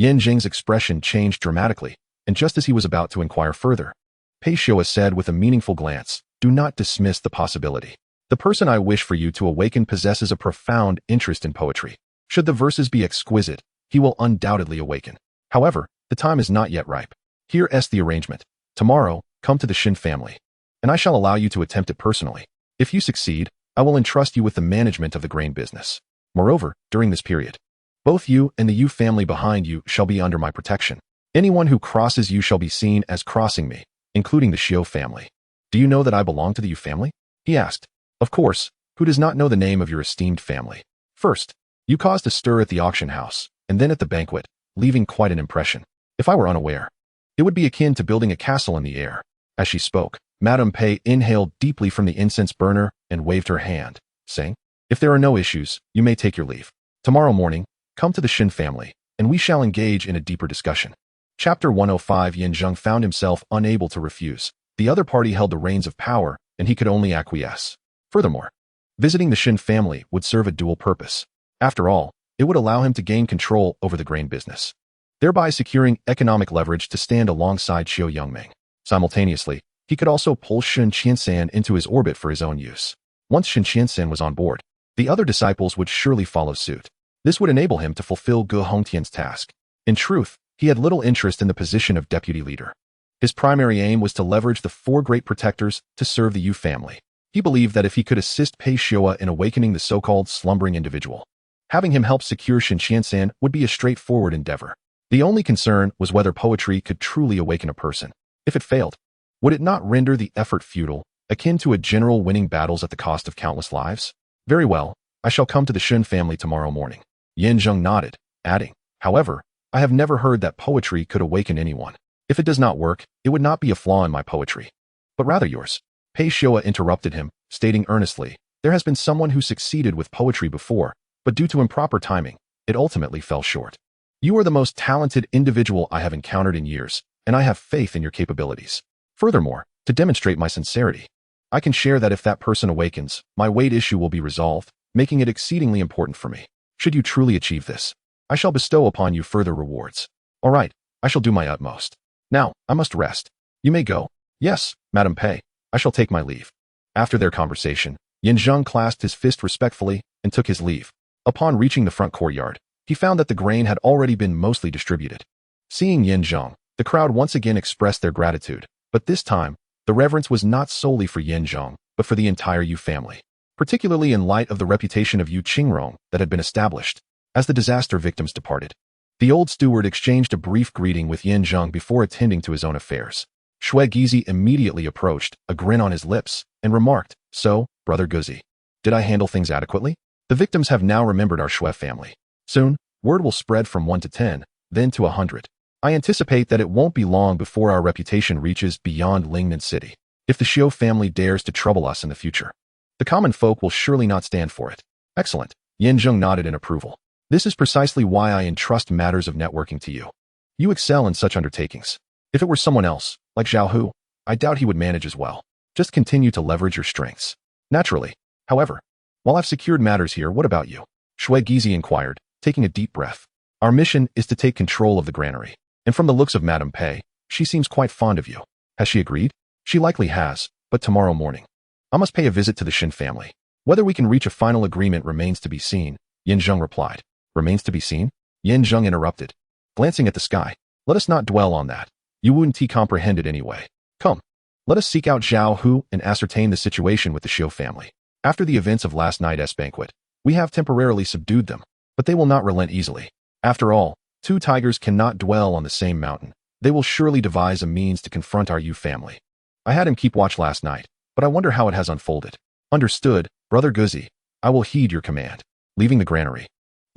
Zheng's expression changed dramatically, and just as he was about to inquire further, Pei Xiu'er said with a meaningful glance, do not dismiss the possibility. The person I wish for you to awaken possesses a profound interest in poetry. Should the verses be exquisite, he will undoubtedly awaken. However, the time is not yet ripe. Here is the arrangement. Tomorrow, come to the Zheng family, and I shall allow you to attempt it personally. If you succeed, I will entrust you with the management of the grain business. Moreover, during this period, both you and the Yu family behind you shall be under my protection. Anyone who crosses you shall be seen as crossing me, including the Xiu family. Do you know that I belong to the Yu family? He asked. Of course, who does not know the name of your esteemed family? First, you caused a stir at the auction house, and then at the banquet, leaving quite an impression. If I were unaware, it would be akin to building a castle in the air. As she spoke, Madame Pei inhaled deeply from the incense burner and waved her hand, saying, if there are no issues, you may take your leave. Tomorrow morning, come to the Zheng family, and we shall engage in a deeper discussion. Chapter 105. Zheng found himself unable to refuse. The other party held the reins of power, and he could only acquiesce. Furthermore, visiting the Zheng family would serve a dual purpose. After all, it would allow him to gain control over the grain business, thereby securing economic leverage to stand alongside Xiu Yongming. Simultaneously, he could also pull Shen Qiansan into his orbit for his own use. Once Shen Qiansan was on board, the other disciples would surely follow suit. This would enable him to fulfill Ge Hongtian's task. In truth, he had little interest in the position of deputy leader. His primary aim was to leverage the 4 great protectors to serve the Yu family. He believed that if he could assist Pei Xiu'er in awakening the so-called slumbering individual, having him help secure Shen Qiansan would be a straightforward endeavor. The only concern was whether poetry could truly awaken a person. If it failed, would it not render the effort futile, akin to a general winning battles at the cost of countless lives? Very well, I shall come to the Shen family tomorrow morning. Yin Zheng nodded, adding, however, I have never heard that poetry could awaken anyone. If it does not work, it would not be a flaw in my poetry, but rather yours. Pei Shua interrupted him, stating earnestly, there has been someone who succeeded with poetry before, but due to improper timing, it ultimately fell short. You are the most talented individual I have encountered in years, and I have faith in your capabilities. Furthermore, to demonstrate my sincerity, I can share that if that person awakens, my weight issue will be resolved, making it exceedingly important for me. Should you truly achieve this, I shall bestow upon you further rewards. All right, I shall do my utmost. Now, I must rest. You may go. Yes, Madam Pei, I shall take my leave. After their conversation, Yin Zheng clasped his fist respectfully and took his leave. Upon reaching the front courtyard, he found that the grain had already been mostly distributed. Seeing Yin Zheng, the crowd once again expressed their gratitude, but this time, the reverence was not solely for Yin Zheng, but for the entire Yu family, particularly in light of the reputation of Yu Qingrong that had been established. As the disaster victims departed, the old steward exchanged a brief greeting with Yin Zheng before attending to his own affairs. Shui Gizi immediately approached, a grin on his lips, and remarked, so, Brother Guzi, did I handle things adequately? The victims have now remembered our Shui family. Soon, word will spread from 1 to 10, then to 100. I anticipate that it won't be long before our reputation reaches beyond Lingnan City. If the Xiu family dares to trouble us in the future, the common folk will surely not stand for it. Excellent. Yin Zheng nodded in approval. This is precisely why I entrust matters of networking to you. You excel in such undertakings. If it were someone else, like Zhao Hu, I doubt he would manage as well. Just continue to leverage your strengths. Naturally. However, while I've secured matters here, what about you? Shui Gizi inquired, taking a deep breath. Our mission is to take control of the granary. And from the looks of Madame Pei, she seems quite fond of you. Has she agreed? She likely has, but tomorrow morning, I must pay a visit to the Shin family. Whether we can reach a final agreement remains to be seen, Yin Zheng replied. Remains to be seen? Yin Zheng interrupted, glancing at the sky. Let us not dwell on that. You wouldn't comprehend it anyway. Come, let us seek out Zhao Hu and ascertain the situation with the Xiu family. After the events of last night's banquet, we have temporarily subdued them, but they will not relent easily. After all, two tigers cannot dwell on the same mountain. They will surely devise a means to confront our Yu family. I had him keep watch last night, but I wonder how it has unfolded. Understood, Brother Guzi. I will heed your command. Leaving the granary,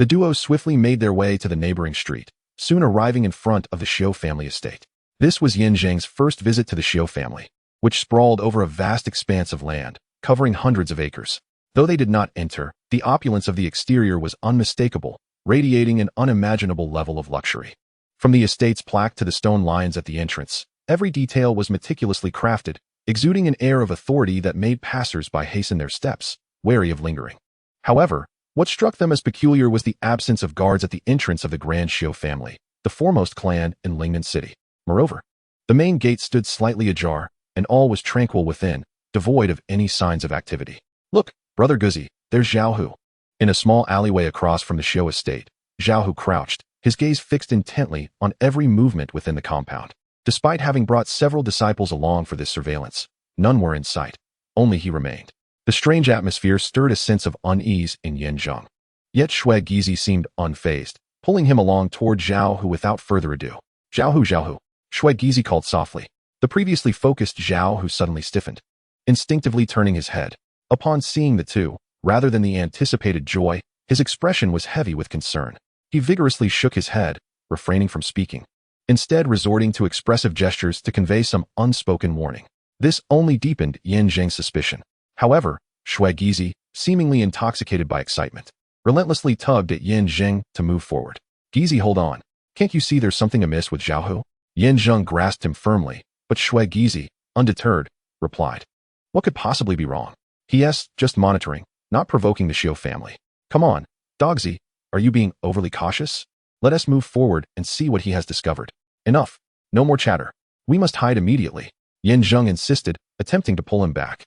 the duo swiftly made their way to the neighboring street, soon arriving in front of the Xiu family estate. This was Yin Zheng's first visit to the Xiu family, which sprawled over a vast expanse of land, covering hundreds of acres. Though they did not enter, the opulence of the exterior was unmistakable, radiating an unimaginable level of luxury. From the estate's plaque to the stone lions at the entrance, every detail was meticulously crafted, exuding an air of authority that made passers-by hasten their steps, wary of lingering. However, what struck them as peculiar was the absence of guards at the entrance of the Grand Xiu family, the foremost clan in Lingnan City. Moreover, the main gate stood slightly ajar, and all was tranquil within, devoid of any signs of activity. Look, Brother Guzi, there's Zhao Hu. In a small alleyway across from the Xiu estate, Zhao Hu crouched, his gaze fixed intently on every movement within the compound. Despite having brought several disciples along for this surveillance, none were in sight. Only he remained. The strange atmosphere stirred a sense of unease in Yin Zheng. Yet Shui Gizi seemed unfazed, pulling him along toward Zhao Hu without further ado. Zhao Hu, Shui Gizi called softly. The previously focused Zhao Hu suddenly stiffened, instinctively turning his head. Upon seeing the two, rather than the anticipated joy, his expression was heavy with concern. He vigorously shook his head, refraining from speaking, instead resorting to expressive gestures to convey some unspoken warning. This only deepened Yin Zheng's suspicion. However, Shui Gizi, seemingly intoxicated by excitement, relentlessly tugged at Yin Zheng to move forward. Gizi, hold on. Can't you see there's something amiss with Zhao Hu? Yin Zheng grasped him firmly, but Shui Gizi, undeterred, replied. What could possibly be wrong? P.S. Just monitoring, not provoking the Xiu family. Come on, Dogzi, are you being overly cautious? Let us move forward and see what he has discovered. Enough. No more chatter. We must hide immediately. Yin Zheng insisted, attempting to pull him back.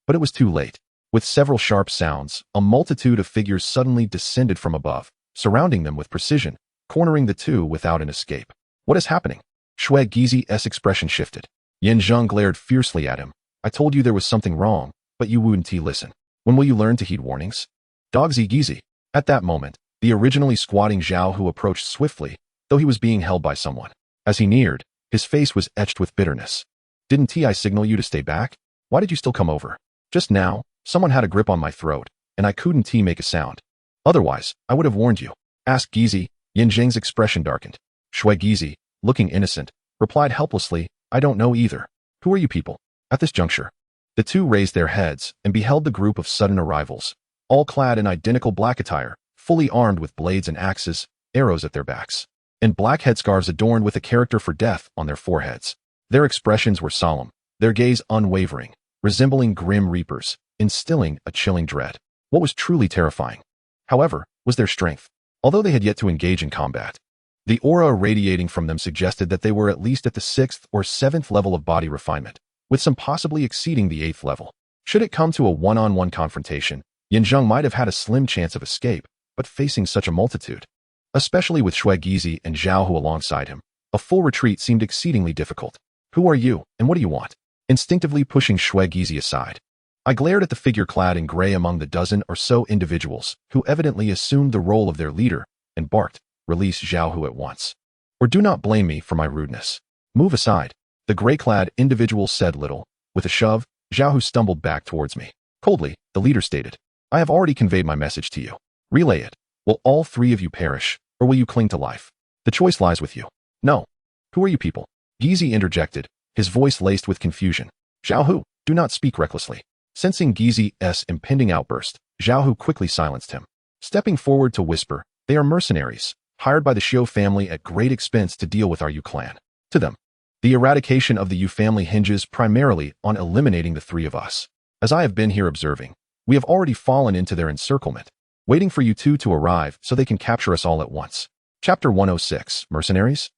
But it was too late. With several sharp sounds, a multitude of figures suddenly descended from above, surrounding them with precision, cornering the two without an escape. What is happening? Shui Gizi's expression shifted. Yin Zheng glared fiercely at him. I told you there was something wrong, but you wouldn't listen. When will you learn to heed warnings? Dogzi Gizi. At that moment, the originally squatting Zhao Hu approached swiftly, though he was being held by someone. As he neared, his face was etched with bitterness. Didn't I signal you to stay back? Why did you still come over? Just now, someone had a grip on my throat, and I couldn't make a sound. Otherwise, I would have warned you. Asked Gizi. Zheng's expression darkened. Gizi, looking innocent, replied helplessly, I don't know either. Who are you people? At this juncture, the two raised their heads and beheld the group of sudden arrivals, all clad in identical black attire, fully armed with blades and axes, arrows at their backs, and black headscarves adorned with a character for death on their foreheads. Their expressions were solemn, their gaze unwavering, resembling grim reapers, instilling a chilling dread. What was truly terrifying, however, was their strength. Although they had yet to engage in combat, the aura radiating from them suggested that they were at least at the 6th or 7th level of body refinement, with some possibly exceeding the 8th level. Should it come to a one-on-one confrontation, Zheng might have had a slim chance of escape, but facing such a multitude, especially with Gizi and Zhao Hu alongside him, a full retreat seemed exceedingly difficult. Who are you, and what do you want? Instinctively pushing Gizi aside, I glared at the figure clad in gray among the dozen or so individuals who evidently assumed the role of their leader and barked, release Zhao Hu at once. Or do not blame me for my rudeness. Move aside. The gray-clad individual said little. With a shove, Zhao Hu stumbled back towards me. Coldly, the leader stated, I have already conveyed my message to you. Relay it. Will all three of you perish, or will you cling to life? The choice lies with you. No. Who are you people? Gizi interjected, his voice laced with confusion. Zhao Hu, do not speak recklessly. Sensing Gizi's impending outburst, Zhao Hu quickly silenced him. Stepping forward to whisper, they are mercenaries, hired by the Xiu family at great expense to deal with our Yu clan. To them, the eradication of the Yu family hinges primarily on eliminating the three of us. As I have been here observing, we have already fallen into their encirclement, waiting for you two to arrive so they can capture us all at once. Chapter 106, Mercenaries?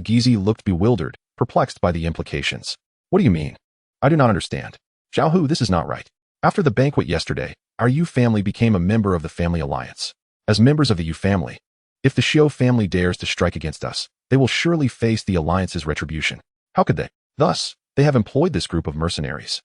Gizi looked bewildered, perplexed by the implications. What do you mean? I do not understand. Zhao Hu, this is not right. After the banquet yesterday, our Yu family became a member of the family alliance. As members of the Yu family, if the Xiu family dares to strike against us, they will surely face the alliance's retribution. How could they? Thus, they have employed this group of mercenaries.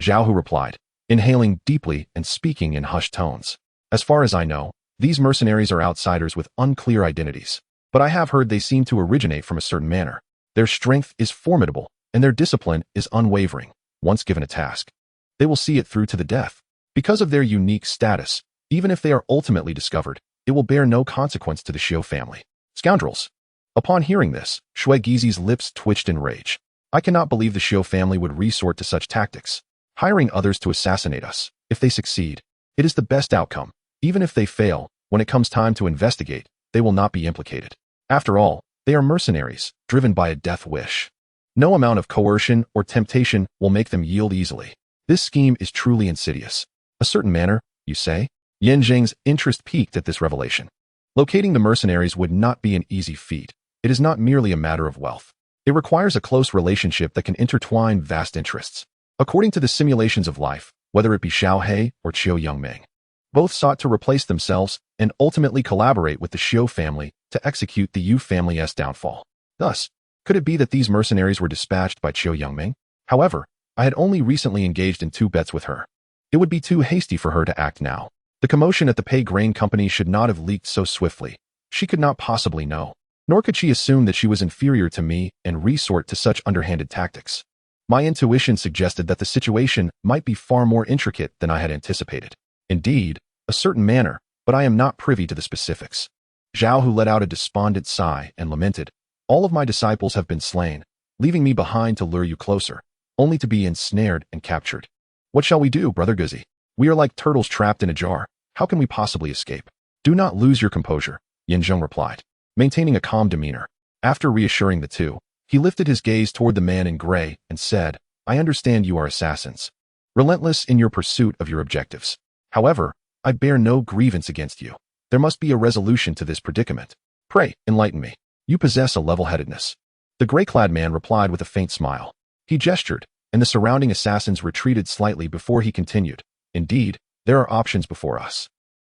Zhao Hu replied, inhaling deeply and speaking in hushed tones. As far as I know, these mercenaries are outsiders with unclear identities, but I have heard they seem to originate from a certain manner. Their strength is formidable, and their discipline is unwavering. Once given a task, they will see it through to the death. Because of their unique status, even if they are ultimately discovered, it will bear no consequence to the Xiu family. Scoundrels! Upon hearing this, Gizi's lips twitched in rage. I cannot believe the Xiu family would resort to such tactics, hiring others to assassinate us. If they succeed, it is the best outcome. Even if they fail, when it comes time to investigate, they will not be implicated. After all, they are mercenaries, driven by a death wish. No amount of coercion or temptation will make them yield easily. This scheme is truly insidious. A certain manner, you say? Zheng's interest peaked at this revelation. Locating the mercenaries would not be an easy feat. It is not merely a matter of wealth. It requires a close relationship that can intertwine vast interests. According to the simulations of life, whether it be Xiao He or Qiu Yongming, both sought to replace themselves and ultimately collaborate with the Xiu family to execute the Yu family's downfall. Thus, could it be that these mercenaries were dispatched by Qiu Yongming? However, I had only recently engaged in 2 bets with her. It would be too hasty for her to act now. The commotion at the Pei Grain Company should not have leaked so swiftly. She could not possibly know. Nor could she assume that she was inferior to me and resort to such underhanded tactics. My intuition suggested that the situation might be far more intricate than I had anticipated. Indeed, a certain manner, but I am not privy to the specifics. Zhao Hu let out a despondent sigh and lamented, all of my disciples have been slain, leaving me behind to lure you closer, only to be ensnared and captured. What shall we do, Brother Gizi? We are like turtles trapped in a jar. How can we possibly escape? Do not lose your composure, Zheng replied, maintaining a calm demeanor. After reassuring the two, he lifted his gaze toward the man in gray and said, I understand you are assassins, relentless in your pursuit of your objectives. However, I bear no grievance against you. There must be a resolution to this predicament. Pray, enlighten me. You possess a level-headedness. The gray-clad man replied with a faint smile. He gestured, and the surrounding assassins retreated slightly before he continued. Indeed, there are options before us.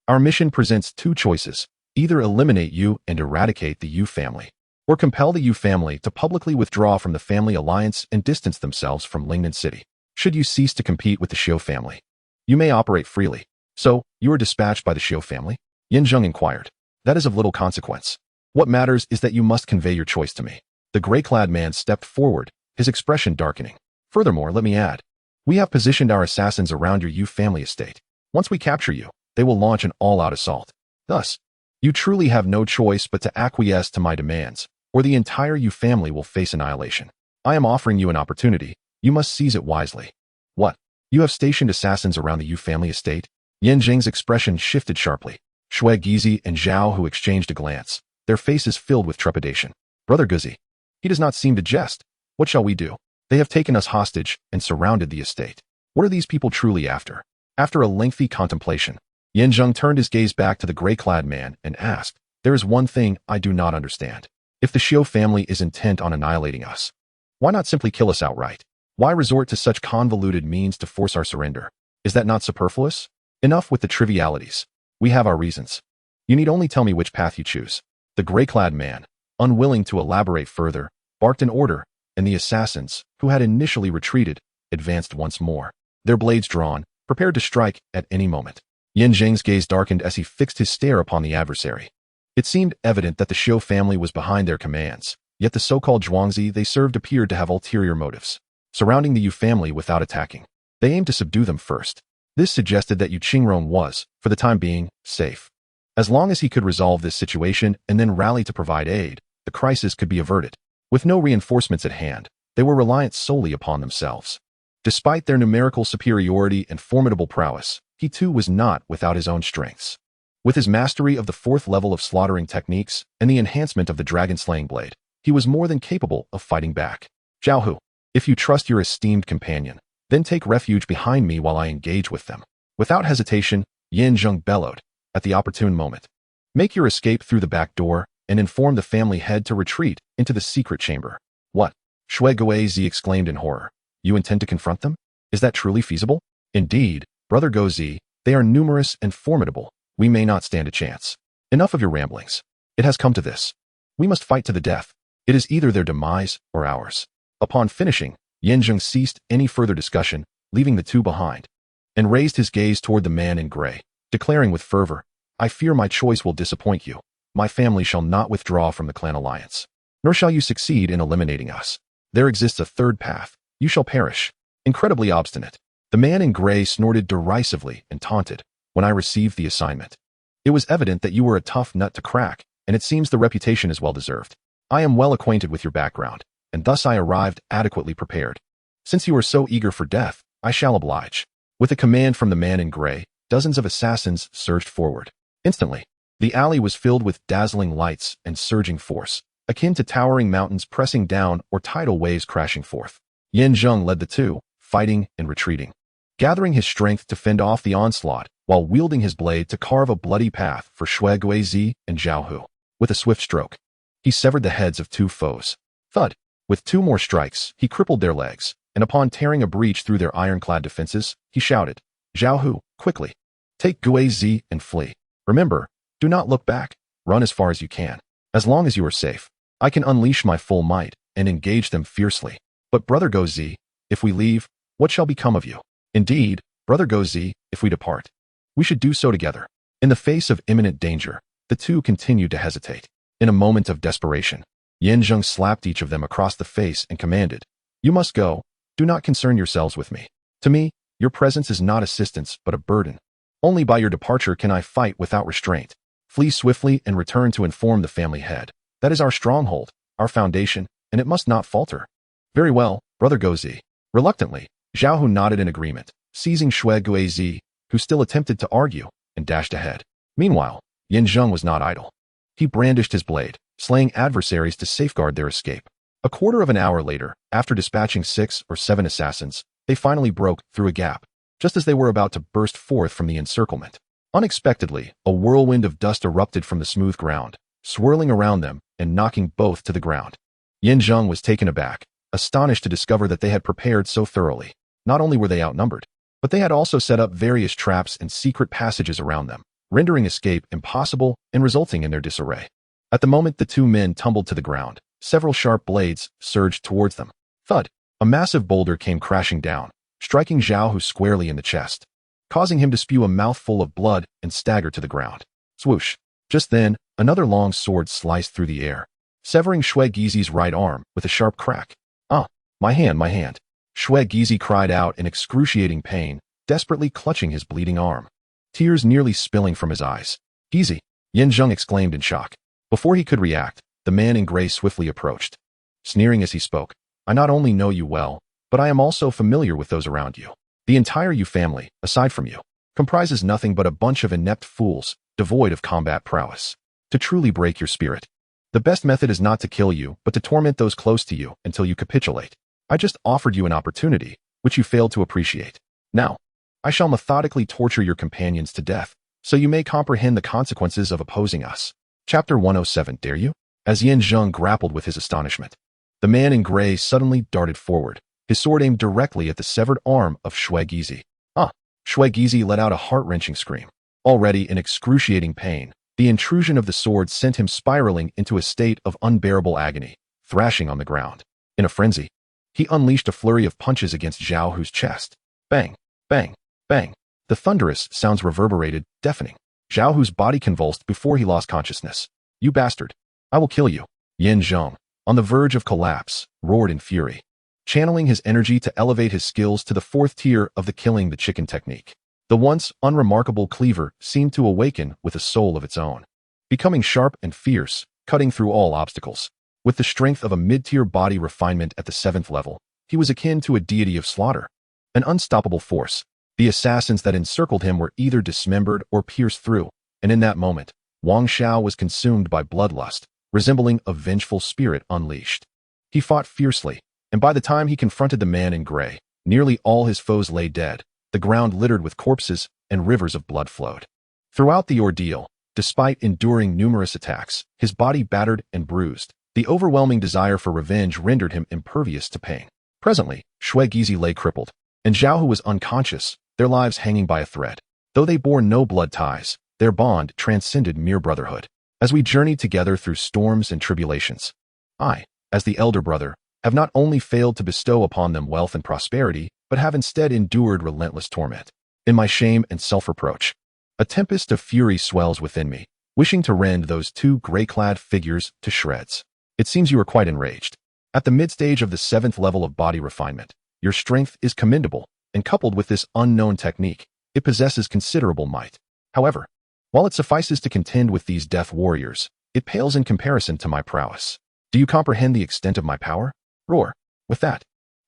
Our mission presents 2 choices. Either eliminate you and eradicate the Yu family, or compel the Yu family to publicly withdraw from the family alliance and distance themselves from Lingnan City. Should you cease to compete with the Xiu family, you may operate freely. So, you are dispatched by the Xiu family? Zheng inquired. That is of little consequence. What matters is that you must convey your choice to me. The gray-clad man stepped forward, his expression darkening. Furthermore, let me add, we have positioned our assassins around your Yu family estate. Once we capture you, they will launch an all-out assault. Thus, you truly have no choice but to acquiesce to my demands, or the entire Yu family will face annihilation. I am offering you an opportunity. You must seize it wisely. What? You have stationed assassins around the Yu family estate? Zheng's expression shifted sharply. Shui Gizi and Zhao Hu exchanged a glance, their faces filled with trepidation. Brother Gizi, he does not seem to jest. What shall we do? They have taken us hostage and surrounded the estate. What are these people truly after? After a lengthy contemplation, Zheng turned his gaze back to the gray-clad man and asked, there is one thing I do not understand. If the Xiu family is intent on annihilating us, why not simply kill us outright? Why resort to such convoluted means to force our surrender? Is that not superfluous? Enough with the trivialities. We have our reasons. You need only tell me which path you choose. The gray-clad man, unwilling to elaborate further, barked an order, and the assassins, who had initially retreated, advanced once more, their blades drawn, prepared to strike at any moment. Zheng's gaze darkened as he fixed his stare upon the adversary. It seemed evident that the Xiu family was behind their commands, yet the so-called Zhuangzi they served appeared to have ulterior motives. Surrounding the Yu family without attacking, they aimed to subdue them first. This suggested that Yu Qingrong was, for the time being, safe. As long as he could resolve this situation and then rally to provide aid, the crisis could be averted. With no reinforcements at hand, they were reliant solely upon themselves. Despite their numerical superiority and formidable prowess, he too was not without his own strengths. With his mastery of the 4th level of slaughtering techniques and the enhancement of the dragon-slaying blade, he was more than capable of fighting back. Zhao Hu, if you trust your esteemed companion, then take refuge behind me while I engage with them. Without hesitation, Zheng bellowed, at the opportune moment. Make your escape through the back door and inform the family head to retreat into the secret chamber. What? Shui Guozi exclaimed in horror. You intend to confront them? Is that truly feasible? Indeed, Brother Guozi, they are numerous and formidable. We may not stand a chance. Enough of your ramblings. It has come to this. We must fight to the death. It is either their demise or ours. Upon finishing, Zheng ceased any further discussion, leaving the two behind, and raised his gaze toward the man in gray, declaring with fervor, I fear my choice will disappoint you. My family shall not withdraw from the clan alliance, nor shall you succeed in eliminating us. There exists a third path. You shall perish. Incredibly obstinate. The man in gray snorted derisively and taunted. When I received the assignment, it was evident that you were a tough nut to crack, and it seems the reputation is well deserved. I am well acquainted with your background, and thus I arrived adequately prepared. Since you are so eager for death, I shall oblige. With a command from the man in gray, dozens of assassins surged forward. Instantly, the alley was filled with dazzling lights and surging force, akin to towering mountains pressing down or tidal waves crashing forth. Zheng led the two, fighting and retreating, gathering his strength to fend off the onslaught, while wielding his blade to carve a bloody path for Shui Guozi and Zhao Hu. With a swift stroke, he severed the heads of two foes. Thud! With two more strikes, he crippled their legs, and upon tearing a breach through their ironclad defenses, he shouted, Zhao Hu, quickly! Take Guozi and flee. Remember, do not look back. Run as far as you can. As long as you are safe, I can unleash my full might and engage them fiercely. But Brother Guozi, if we leave, what shall become of you? Indeed, Brother Guozi, if we depart, we should do so together. In the face of imminent danger, the two continued to hesitate. In a moment of desperation, Zheng slapped each of them across the face and commanded, You must go. Do not concern yourselves with me. To me, your presence is not assistance but a burden. Only by your departure can I fight without restraint. Flee swiftly and return to inform the family head. That is our stronghold, our foundation, and it must not falter. Very well, Brother Guozi. Reluctantly, Zhao Hu nodded in agreement, seizing Shui Guozi, who still attempted to argue, and dashed ahead. Meanwhile, Zheng was not idle. He brandished his blade, slaying adversaries to safeguard their escape. A quarter of an hour later, after dispatching 6 or 7 assassins, they finally broke through a gap, just as they were about to burst forth from the encirclement. Unexpectedly, a whirlwind of dust erupted from the smooth ground, swirling around them and knocking both to the ground. Zheng was taken aback, astonished to discover that they had prepared so thoroughly. Not only were they outnumbered, but they had also set up various traps and secret passages around them, rendering escape impossible and resulting in their disarray. At the moment the two men tumbled to the ground, several sharp blades surged towards them. Thud! A massive boulder came crashing down, striking Zhao Hu squarely in the chest, causing him to spew a mouthful of blood and stagger to the ground. Swoosh! Just then, Another long sword sliced through the air, severing Shui Gizi's right arm with a sharp crack. "Ah, my hand, my hand." Shui Gizi cried out in excruciating pain, desperately clutching his bleeding arm, tears nearly spilling from his eyes. "Gizi!" Yin Zheng exclaimed in shock. Before he could react, the man in gray swiftly approached, sneering as he spoke. "I not only know you well, but I am also familiar with those around you. The entire Yu family, aside from you, comprises nothing but a bunch of inept fools, devoid of combat prowess. To truly break your spirit, the best method is not to kill you, but to torment those close to you until you capitulate. I just offered you an opportunity, which you failed to appreciate. Now, I shall methodically torture your companions to death, so you may comprehend the consequences of opposing us." Chapter 107. Dare you? As Yin Zheng grappled with his astonishment, the man in gray suddenly darted forward, his sword aimed directly at the severed arm of Shui Gizi. "Ah!" Shui Gizi let out a heart-wrenching scream. Already in excruciating pain, the intrusion of the sword sent him spiraling into a state of unbearable agony, thrashing on the ground. In a frenzy, he unleashed a flurry of punches against Zhao Hu's chest. Bang! Bang! Bang! The thunderous sounds reverberated, deafening. Zhao Hu's body convulsed before he lost consciousness. "You bastard! I will kill you!" Yin Zheng, on the verge of collapse, roared in fury, channeling his energy to elevate his skills to the fourth tier of the killing the chicken technique. The once unremarkable cleaver seemed to awaken with a soul of its own, becoming sharp and fierce, cutting through all obstacles. With the strength of a mid-tier body refinement at the 7th level, he was akin to a deity of slaughter, an unstoppable force. The assassins that encircled him were either dismembered or pierced through, and in that moment, Wang Xiao was consumed by bloodlust, resembling a vengeful spirit unleashed. He fought fiercely, and by the time he confronted the man in gray, nearly all his foes lay dead, the ground littered with corpses and rivers of blood flowed. Throughout the ordeal, despite enduring numerous attacks, his body battered and bruised, the overwhelming desire for revenge rendered him impervious to pain. Presently, Shui Gizi lay crippled, and Zhao Hu was unconscious, their lives hanging by a thread. Though they bore no blood ties, their bond transcended mere brotherhood. As we journeyed together through storms and tribulations, I, as the elder brother, have not only failed to bestow upon them wealth and prosperity, but have instead endured relentless torment. In my shame and self-reproach, a tempest of fury swells within me, wishing to rend those two gray-clad figures to shreds. It seems you are quite enraged. At the mid-stage of the 7th level of body refinement, your strength is commendable, and coupled with this unknown technique, it possesses considerable might. However, while it suffices to contend with these death warriors, it pales in comparison to my prowess. Do you comprehend the extent of my power? Roar. With that,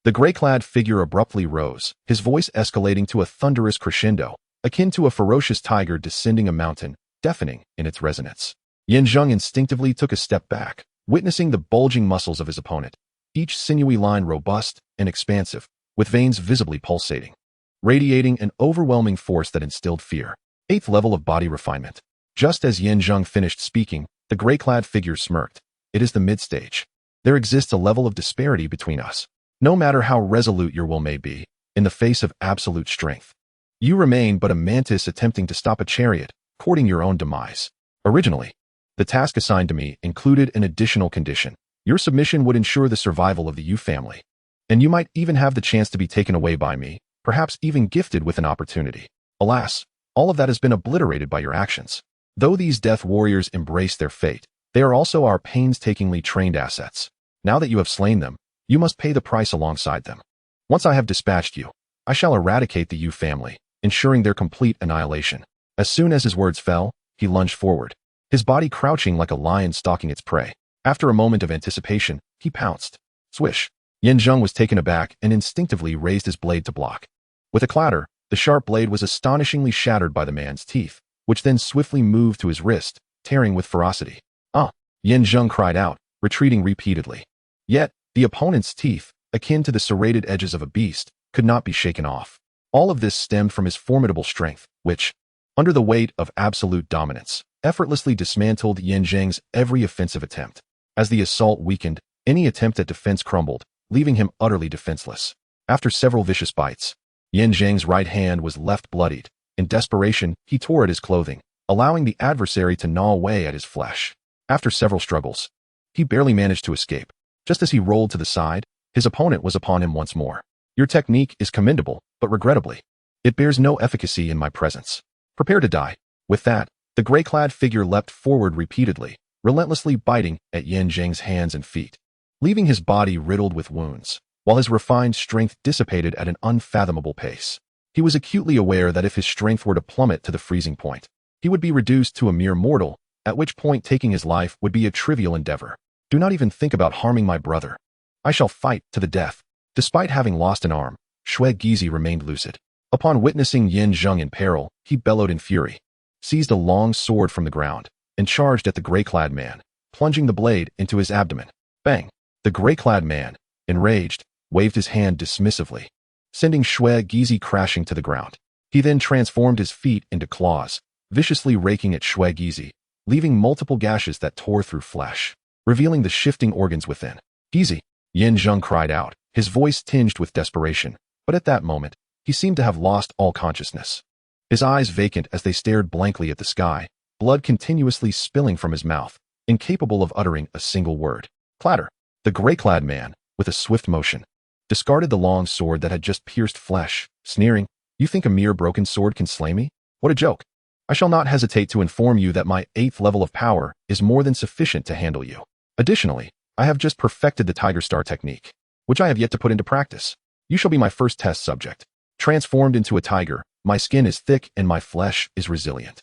the gray-clad figure abruptly rose, his voice escalating to a thunderous crescendo, akin to a ferocious tiger descending a mountain, deafening in its resonance. Yin Zheng instinctively took a step back, witnessing the bulging muscles of his opponent, each sinewy line robust and expansive, with veins visibly pulsating, radiating an overwhelming force that instilled fear. 8th level of body refinement. Just as Yin Zheng finished speaking, the gray-clad figure smirked. It is the mid-stage. There exists a level of disparity between us. No matter how resolute your will may be, in the face of absolute strength, you remain but a mantis attempting to stop a chariot, courting your own demise. Originally, the task assigned to me included an additional condition. Your submission would ensure the survival of the Yu family, and you might even have the chance to be taken away by me, perhaps even gifted with an opportunity. Alas, all of that has been obliterated by your actions. Though these death warriors embrace their fate, they are also our painstakingly trained assets. Now that you have slain them, you must pay the price alongside them. Once I have dispatched you, I shall eradicate the Yu family, ensuring their complete annihilation. As soon as his words fell, he lunged forward, his body crouching like a lion stalking its prey. After a moment of anticipation, he pounced. Swish! Yin Zheng was taken aback and instinctively raised his blade to block. With a clatter, the sharp blade was astonishingly shattered by the man's teeth, which then swiftly moved to his wrist, tearing with ferocity. "Ah!" Yin Zheng cried out, retreating repeatedly. Yet, the opponent's teeth, akin to the serrated edges of a beast, could not be shaken off. All of this stemmed from his formidable strength, which, under the weight of absolute dominance, effortlessly dismantled Yin Zheng's every offensive attempt. As the assault weakened, any attempt at defense crumbled, leaving him utterly defenseless. After several vicious bites, Yin Zheng's right hand was left bloodied. In desperation, he tore at his clothing, allowing the adversary to gnaw away at his flesh. After several struggles, he barely managed to escape. Just as he rolled to the side, his opponent was upon him once more. Your technique is commendable, but regrettably, it bears no efficacy in my presence. Prepare to die. With that, The gray-clad figure leapt forward repeatedly, relentlessly biting at Yin Zheng's hands and feet, leaving his body riddled with wounds, while his refined strength dissipated at an unfathomable pace. He was acutely aware that if his strength were to plummet to the freezing point, he would be reduced to a mere mortal, at which point taking his life would be a trivial endeavor. Do not even think about harming my brother. I shall fight to the death. Despite having lost an arm, Shui Gizi remained lucid. Upon witnessing Yin Zheng in peril, he bellowed in fury, seized a long sword from the ground, and charged at the gray-clad man, plunging the blade into his abdomen. Bang! The gray-clad man, enraged, waved his hand dismissively, sending Shui Gizi crashing to the ground. He then transformed his feet into claws, viciously raking at Shui Gizi, leaving multiple gashes that tore through flesh, revealing the shifting organs within. Gizi! Yin Zheng cried out, his voice tinged with desperation, but at that moment, he seemed to have lost all consciousness. His eyes vacant as they stared blankly at the sky, blood continuously spilling from his mouth, incapable of uttering a single word. Clatter! The gray-clad man, with a swift motion, discarded the long sword that had just pierced flesh, sneering, "You think a mere broken sword can slay me? What a joke! I shall not hesitate to inform you that my 8th level of power is more than sufficient to handle you. Additionally, I have just perfected the Tiger Star technique, which I have yet to put into practice. You shall be my first test subject. Transformed into a tiger, my skin is thick and my flesh is resilient.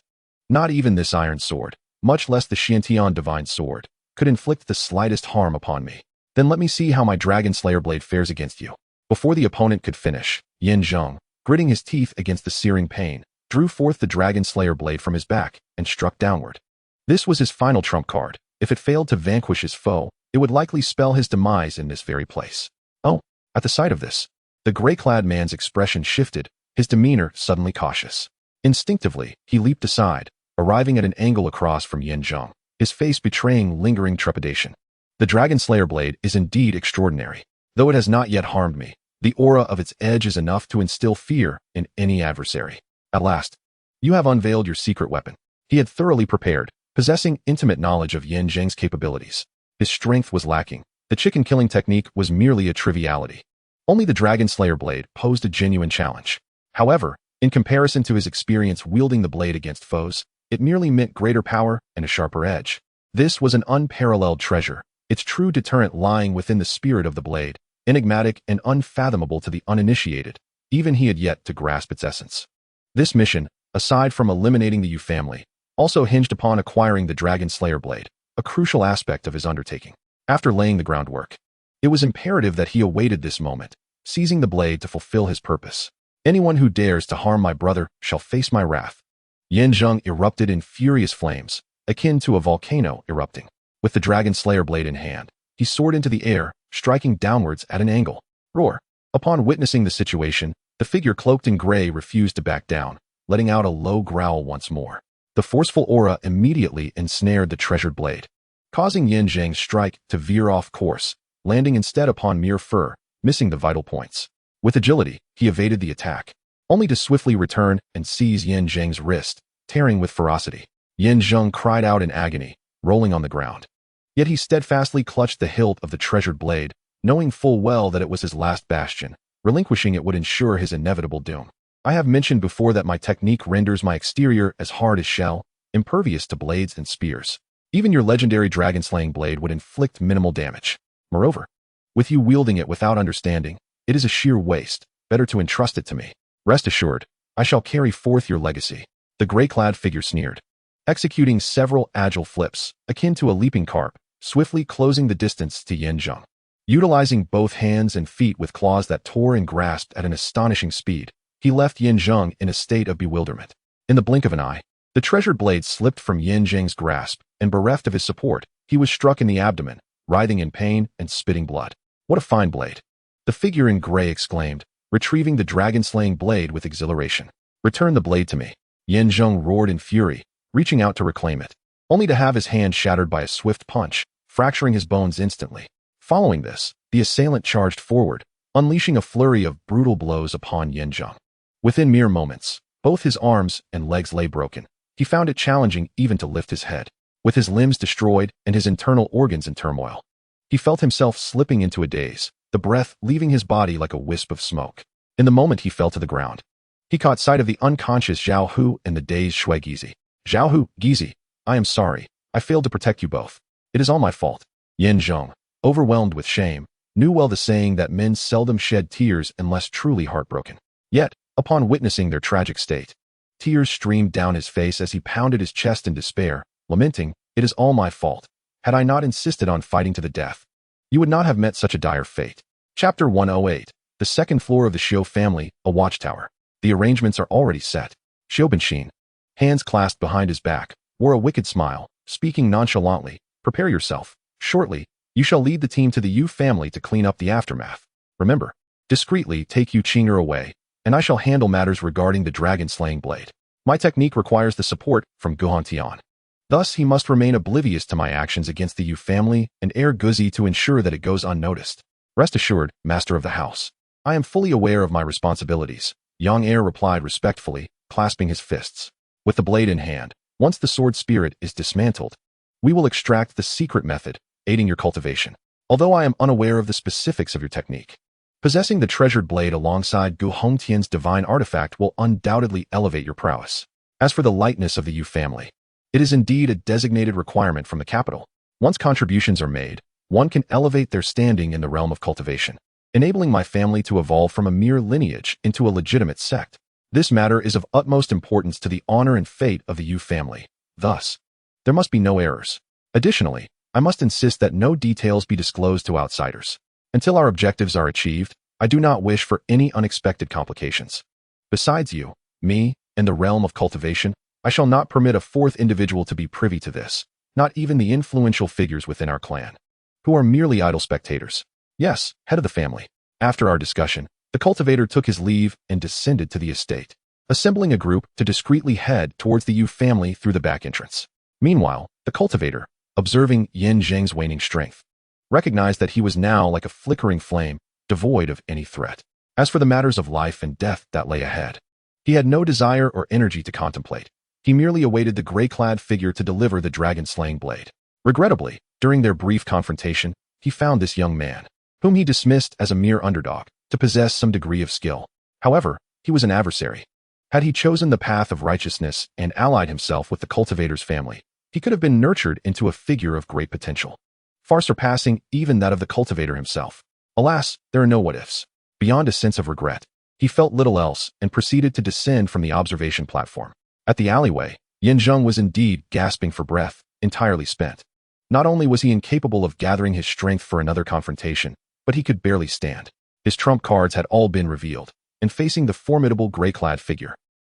Not even this iron sword, much less the Xiantian divine sword, could inflict the slightest harm upon me. Then let me see how my Dragon Slayer blade fares against you." Before the opponent could finish, Yin Zheng, gritting his teeth against the searing pain, drew forth the Dragon Slayer blade from his back and struck downward. This was his final trump card. If it failed to vanquish his foe, it would likely spell his demise in this very place. Oh, at the sight of this, the gray-clad man's expression shifted, his demeanor suddenly cautious. Instinctively, he leaped aside, arriving at an angle across from Yin Zheng, his face betraying lingering trepidation. The Dragon Slayer blade is indeed extraordinary. Though it has not yet harmed me, the aura of its edge is enough to instill fear in any adversary. At last, you have unveiled your secret weapon. He had thoroughly prepared, possessing intimate knowledge of Yin Zheng's capabilities. His strength was lacking. The chicken-killing technique was merely a triviality. Only the Dragon Slayer blade posed a genuine challenge. However, in comparison to his experience wielding the blade against foes, it merely meant greater power and a sharper edge. This was an unparalleled treasure, its true deterrent lying within the spirit of the blade, enigmatic and unfathomable to the uninitiated. Even he had yet to grasp its essence. This mission, aside from eliminating the Yu family, also hinged upon acquiring the Dragon Slayer blade, a crucial aspect of his undertaking. After laying the groundwork, it was imperative that he awaited this moment, seizing the blade to fulfill his purpose. Anyone who dares to harm my brother shall face my wrath. Yin Zheng erupted in furious flames, akin to a volcano erupting. With the Dragon Slayer blade in hand, he soared into the air, striking downwards at an angle. Roar! Upon witnessing the situation, the figure cloaked in gray refused to back down, letting out a low growl once more. The forceful aura immediately ensnared the treasured blade, causing Yin Zheng's strike to veer off course, landing instead upon mere fur, missing the vital points. With agility, he evaded the attack, only to swiftly return and seize Yin Zheng's wrist, tearing with ferocity. Yin Zheng cried out in agony, rolling on the ground. Yet he steadfastly clutched the hilt of the treasured blade, knowing full well that it was his last bastion. Relinquishing it would ensure his inevitable doom. I have mentioned before that my technique renders my exterior as hard as shell, impervious to blades and spears. Even your legendary dragon-slaying blade would inflict minimal damage. Moreover, with you wielding it without understanding, it is a sheer waste. Better to entrust it to me. Rest assured, I shall carry forth your legacy. The gray-clad figure sneered, executing several agile flips, akin to a leaping carp, swiftly closing the distance to Yin Zheng. Utilizing both hands and feet with claws that tore and grasped at an astonishing speed, he left Yin Zheng in a state of bewilderment. In the blink of an eye, the treasured blade slipped from Yin Zheng's grasp, and bereft of his support, he was struck in the abdomen, writhing in pain and spitting blood. What a fine blade! The figure in gray exclaimed, retrieving the dragon-slaying blade with exhilaration. Return the blade to me. Yin Zheng roared in fury, reaching out to reclaim it, only to have his hand shattered by a swift punch, fracturing his bones instantly. Following this, the assailant charged forward, unleashing a flurry of brutal blows upon Yin Zheng. Within mere moments, both his arms and legs lay broken. He found it challenging even to lift his head. With his limbs destroyed and his internal organs in turmoil, he felt himself slipping into a daze, the breath leaving his body like a wisp of smoke. In the moment he fell to the ground, he caught sight of the unconscious Zhao Hu and the dazed Shui Gizi. Zhao Gizi, I am sorry. I failed to protect you both. It is all my fault. Zheng, overwhelmed with shame, knew well the saying that men seldom shed tears unless truly heartbroken. Yet, upon witnessing their tragic state, tears streamed down his face as he pounded his chest in despair, lamenting, "It is all my fault. Had I not insisted on fighting to the death, you would not have met such a dire fate." Chapter 108. The second floor of the Xiu family, a watchtower. The arrangements are already set. Xiu Benxin, hands clasped behind his back, wore a wicked smile, speaking nonchalantly, "Prepare yourself. Shortly, you shall lead the team to the Yu family to clean up the aftermath. Remember, discreetly take Yu Qing'er away, and I shall handle matters regarding the dragon-slaying blade. My technique requires the support from Guhan Tian. Thus, he must remain oblivious to my actions against the Yu family and heir Guzi to ensure that it goes unnoticed. Rest assured, master of the house. I am fully aware of my responsibilities," Yang Heir replied respectfully, clasping his fists. With the blade in hand, once the sword spirit is dismantled, we will extract the secret method, aiding your cultivation. Although I am unaware of the specifics of your technique, possessing the treasured blade alongside Gu Hongtian's divine artifact will undoubtedly elevate your prowess. As for the lightness of the Yu family, it is indeed a designated requirement from the capital. Once contributions are made, one can elevate their standing in the realm of cultivation, enabling my family to evolve from a mere lineage into a legitimate sect. This matter is of utmost importance to the honor and fate of the Yu family. Thus, there must be no errors. Additionally, I must insist that no details be disclosed to outsiders. Until our objectives are achieved, I do not wish for any unexpected complications. Besides you, me, and the realm of cultivation, I shall not permit a fourth individual to be privy to this, not even the influential figures within our clan, who are merely idle spectators. Yes, head of the family. After our discussion, the cultivator took his leave and descended to the estate, assembling a group to discreetly head towards the Yu family through the back entrance. Meanwhile, the cultivator, observing Zheng's waning strength, recognized that he was now like a flickering flame, devoid of any threat. As for the matters of life and death that lay ahead, he had no desire or energy to contemplate. He merely awaited the gray-clad figure to deliver the dragon-slaying blade. Regrettably, during their brief confrontation, he found this young man, whom he dismissed as a mere underdog, to possess some degree of skill. However, he was an adversary. Had he chosen the path of righteousness and allied himself with the cultivator's family, he could have been nurtured into a figure of great potential, far surpassing even that of the cultivator himself. Alas, there are no what-ifs. Beyond a sense of regret, he felt little else and proceeded to descend from the observation platform. At the alleyway, Zheng was indeed gasping for breath, entirely spent. Not only was he incapable of gathering his strength for another confrontation, but he could barely stand. His trump cards had all been revealed, and facing the formidable gray-clad figure,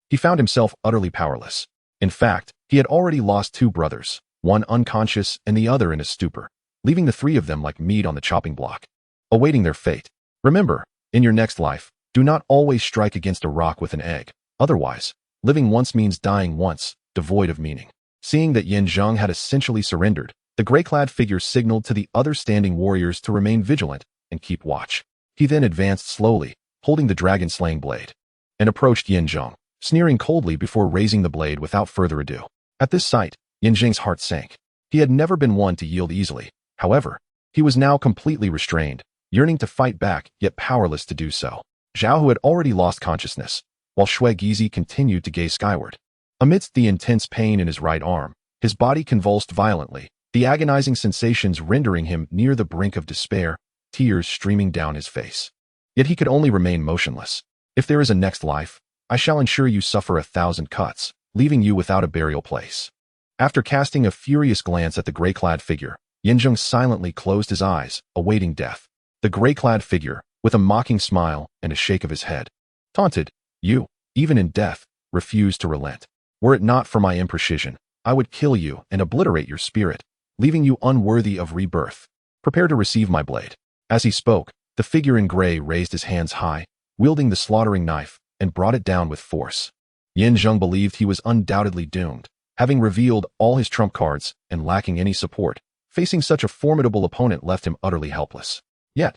he found himself utterly powerless. In fact, he had already lost two brothers, one unconscious and the other in a stupor, leaving the three of them like meat on the chopping block, awaiting their fate. Remember, in your next life, do not always strike against a rock with an egg. Otherwise, living once means dying once, devoid of meaning. Seeing that Zheng had essentially surrendered, the gray-clad figure signaled to the other standing warriors to remain vigilant and keep watch. He then advanced slowly, holding the dragon-slaying blade, and approached Zheng, sneering coldly before raising the blade without further ado. At this sight, Zheng's heart sank. He had never been one to yield easily. However, he was now completely restrained, yearning to fight back, yet powerless to do so. Zhao had already lost consciousness, while Shui Gizi continued to gaze skyward. Amidst the intense pain in his right arm, his body convulsed violently, the agonizing sensations rendering him near the brink of despair, tears streaming down his face. Yet he could only remain motionless. If there is a next life, I shall ensure you suffer 1,000 cuts, leaving you without a burial place. After casting a furious glance at the gray-clad figure, Zheng silently closed his eyes, awaiting death. The gray-clad figure, with a mocking smile and a shake of his head, taunted, "You, even in death, refuse to relent. Were it not for my imprecision, I would kill you and obliterate your spirit, leaving you unworthy of rebirth. Prepare to receive my blade." As he spoke, the figure in gray raised his hands high, wielding the slaughtering knife, and brought it down with force. Zheng believed he was undoubtedly doomed, having revealed all his trump cards and lacking any support. Facing such a formidable opponent left him utterly helpless. Yet,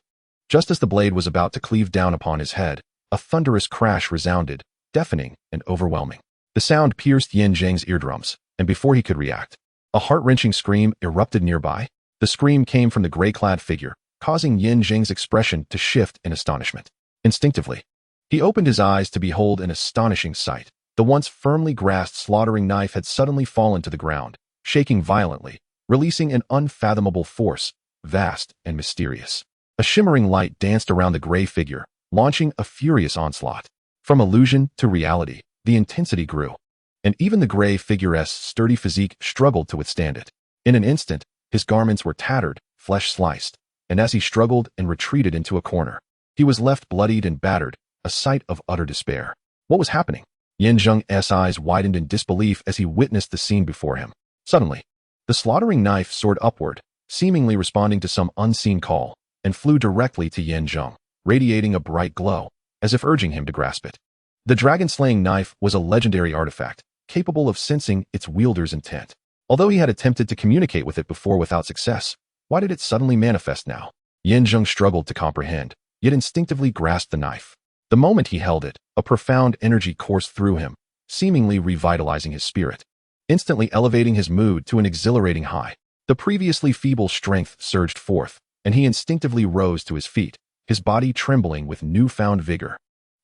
just as the blade was about to cleave down upon his head, a thunderous crash resounded, deafening and overwhelming. The sound pierced Zheng's eardrums, and before he could react, a heart-wrenching scream erupted nearby. The scream came from the gray-clad figure, causing Zheng's expression to shift in astonishment. Instinctively, he opened his eyes to behold an astonishing sight. The once firmly grasped slaughtering knife had suddenly fallen to the ground, shaking violently, releasing an unfathomable force, vast and mysterious. A shimmering light danced around the gray figure, launching a furious onslaught. From illusion to reality, the intensity grew, and even the gray figure's sturdy physique struggled to withstand it. In an instant, his garments were tattered, flesh sliced, and as he struggled and retreated into a corner, he was left bloodied and battered, a sight of utter despair. What was happening? Zheng's eyes widened in disbelief as he witnessed the scene before him. Suddenly, the slaughtering knife soared upward, seemingly responding to some unseen call, and flew directly to Zheng, radiating a bright glow, as if urging him to grasp it. The dragon-slaying knife was a legendary artifact, capable of sensing its wielder's intent. Although he had attempted to communicate with it before without success, why did it suddenly manifest now? Zheng struggled to comprehend, yet instinctively grasped the knife. The moment he held it, a profound energy coursed through him, seemingly revitalizing his spirit, instantly elevating his mood to an exhilarating high. The previously feeble strength surged forth, and he instinctively rose to his feet, his body trembling with newfound vigor.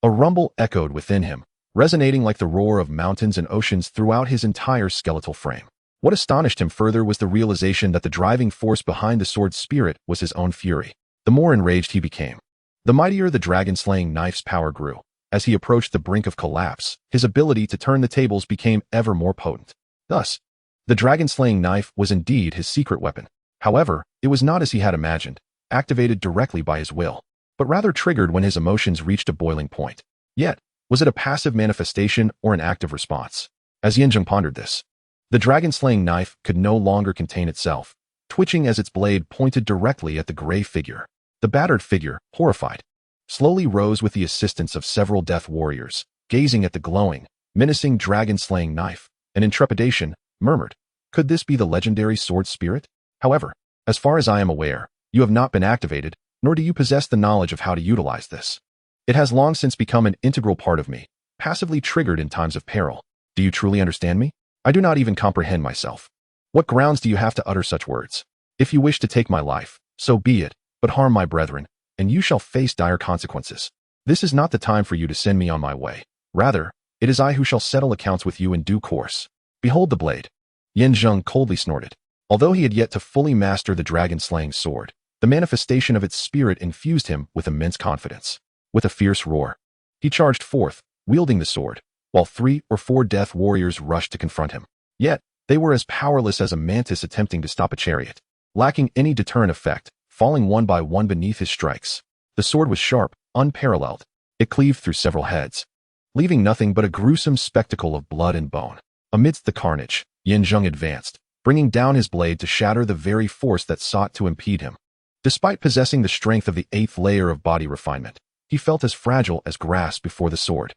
A rumble echoed within him, resonating like the roar of mountains and oceans throughout his entire skeletal frame. What astonished him further was the realization that the driving force behind the sword's spirit was his own fury. The more enraged he became, the mightier the dragon-slaying knife's power grew. As he approached the brink of collapse, his ability to turn the tables became ever more potent. Thus, the dragon-slaying knife was indeed his secret weapon. However, it was not as he had imagined, activated directly by his will, but rather triggered when his emotions reached a boiling point. Yet, was it a passive manifestation or an active response? As Zheng pondered this, the dragon-slaying knife could no longer contain itself, twitching as its blade pointed directly at the gray figure. The battered figure, horrified, slowly rose with the assistance of several death warriors, gazing at the glowing, menacing dragon-slaying knife, and in trepidation, murmured, "Could this be the legendary sword spirit? However, as far as I am aware, you have not been activated, nor do you possess the knowledge of how to utilize this. It has long since become an integral part of me, passively triggered in times of peril. Do you truly understand me? I do not even comprehend myself. What grounds do you have to utter such words? If you wish to take my life, so be it, but harm my brethren, and you shall face dire consequences. This is not the time for you to send me on my way. Rather, it is I who shall settle accounts with you in due course. Behold the blade." Zheng coldly snorted. Although he had yet to fully master the dragon-slaying sword, the manifestation of its spirit infused him with immense confidence. With a fierce roar, he charged forth, wielding the sword, while 3 or 4 death warriors rushed to confront him. Yet, they were as powerless as a mantis attempting to stop a chariot, lacking any deterrent effect, falling one by one beneath his strikes. The sword was sharp, unparalleled. It cleaved through several heads, leaving nothing but a gruesome spectacle of blood and bone. Amidst the carnage, Zheng advanced, bringing down his blade to shatter the very force that sought to impede him. Despite possessing the strength of the 8th layer of body refinement, he felt as fragile as grass before the sword.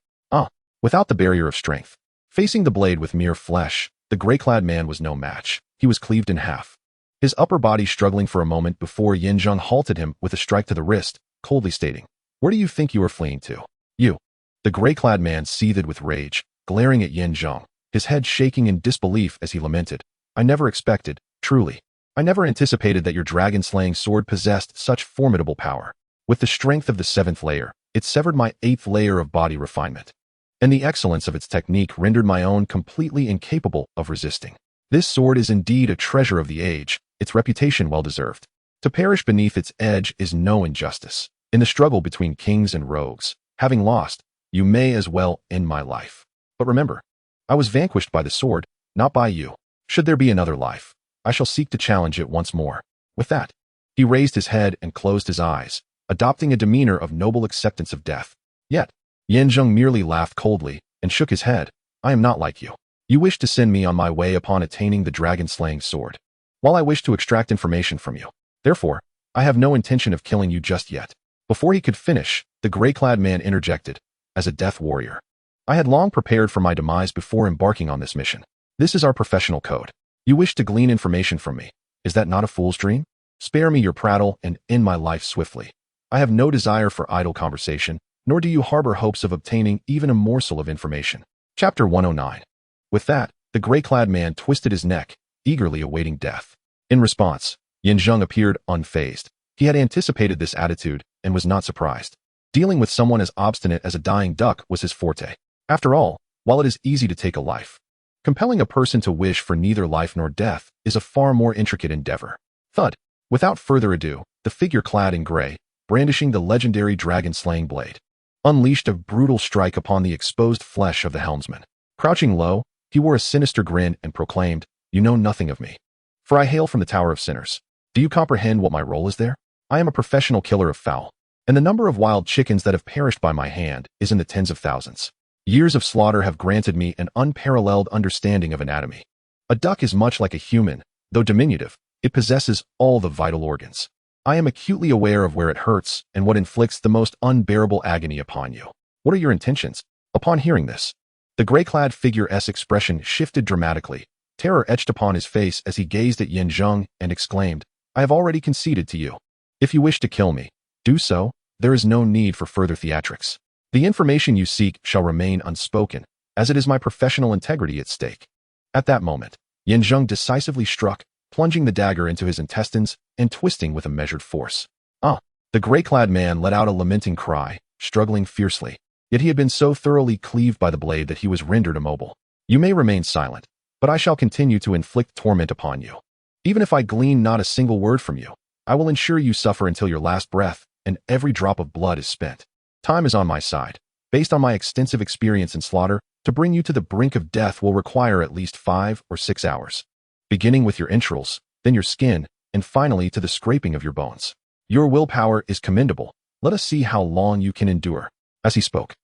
Without the barrier of strength, facing the blade with mere flesh, the gray-clad man was no match. He was cleaved in half, his upper body struggling for a moment before Zheng halted him with a strike to the wrist, coldly stating, "Where do you think you are fleeing to? You." The gray-clad man seethed with rage, glaring at Zheng, his head shaking in disbelief as he lamented, "I never expected, truly. I never anticipated that your dragon-slaying sword possessed such formidable power. With the strength of the 7th layer, it severed my 8th layer of body refinement, and the excellence of its technique rendered my own completely incapable of resisting. This sword is indeed a treasure of the age, its reputation well-deserved. To perish beneath its edge is no injustice. In the struggle between kings and rogues, having lost, you may as well end my life. But remember, I was vanquished by the sword, not by you. Should there be another life, I shall seek to challenge it once more." With that, he raised his head and closed his eyes, adopting a demeanor of noble acceptance of death. Yet, Zheng merely laughed coldly and shook his head. "I am not like you. You wish to send me on my way upon attaining the dragon-slaying sword, while I wish to extract information from you. Therefore, I have no intention of killing you just yet." Before he could finish, the gray-clad man interjected, as a death warrior, "I had long prepared for my demise before embarking on this mission. This is our professional code. You wish to glean information from me. Is that not a fool's dream? Spare me your prattle and end my life swiftly. I have no desire for idle conversation, nor do you harbor hopes of obtaining even a morsel of information." Chapter 109. With that, the gray-clad man twisted his neck, eagerly awaiting death. In response, Zheng appeared unfazed. He had anticipated this attitude and was not surprised. Dealing with someone as obstinate as a dying duck was his forte. After all, While it is easy to take a life, compelling a person to wish for neither life nor death is a far more intricate endeavor. Thud. Without further ado, the figure clad in gray, brandishing the legendary dragon-slaying blade, unleashed a brutal strike upon the exposed flesh of the helmsman. Crouching low, he wore a sinister grin and proclaimed, "You know nothing of me, for I hail from the Tower of Sinners. Do you comprehend what my role is there? I am a professional killer of fowl, and the number of wild chickens that have perished by my hand is in the tens of thousands. Years of slaughter have granted me an unparalleled understanding of anatomy. A duck is much like a human, though diminutive. It possesses all the vital organs. I am acutely aware of where it hurts and what inflicts the most unbearable agony upon you. What are your intentions?" Upon hearing this, the gray-clad figure's expression shifted dramatically. Terror etched upon his face as he gazed at Zheng and exclaimed, "I have already conceded to you. If you wish to kill me, do so. There is no need for further theatrics. The information you seek shall remain unspoken, as it is my professional integrity at stake." At that moment, Zheng decisively struck, plunging the dagger into his intestines and twisting with a measured force. "Ah!" The gray-clad man let out a lamenting cry, struggling fiercely. Yet he had been so thoroughly cleaved by the blade that he was rendered immobile. "You may remain silent, but I shall continue to inflict torment upon you. Even if I glean not a single word from you, I will ensure you suffer until your last breath and every drop of blood is spent. Time is on my side. Based on my extensive experience in slaughter, to bring you to the brink of death will require at least 5 or 6 hours. Beginning with your entrails, then your skin, and finally to the scraping of your bones. Your willpower is commendable. Let us see how long you can endure." As he spoke,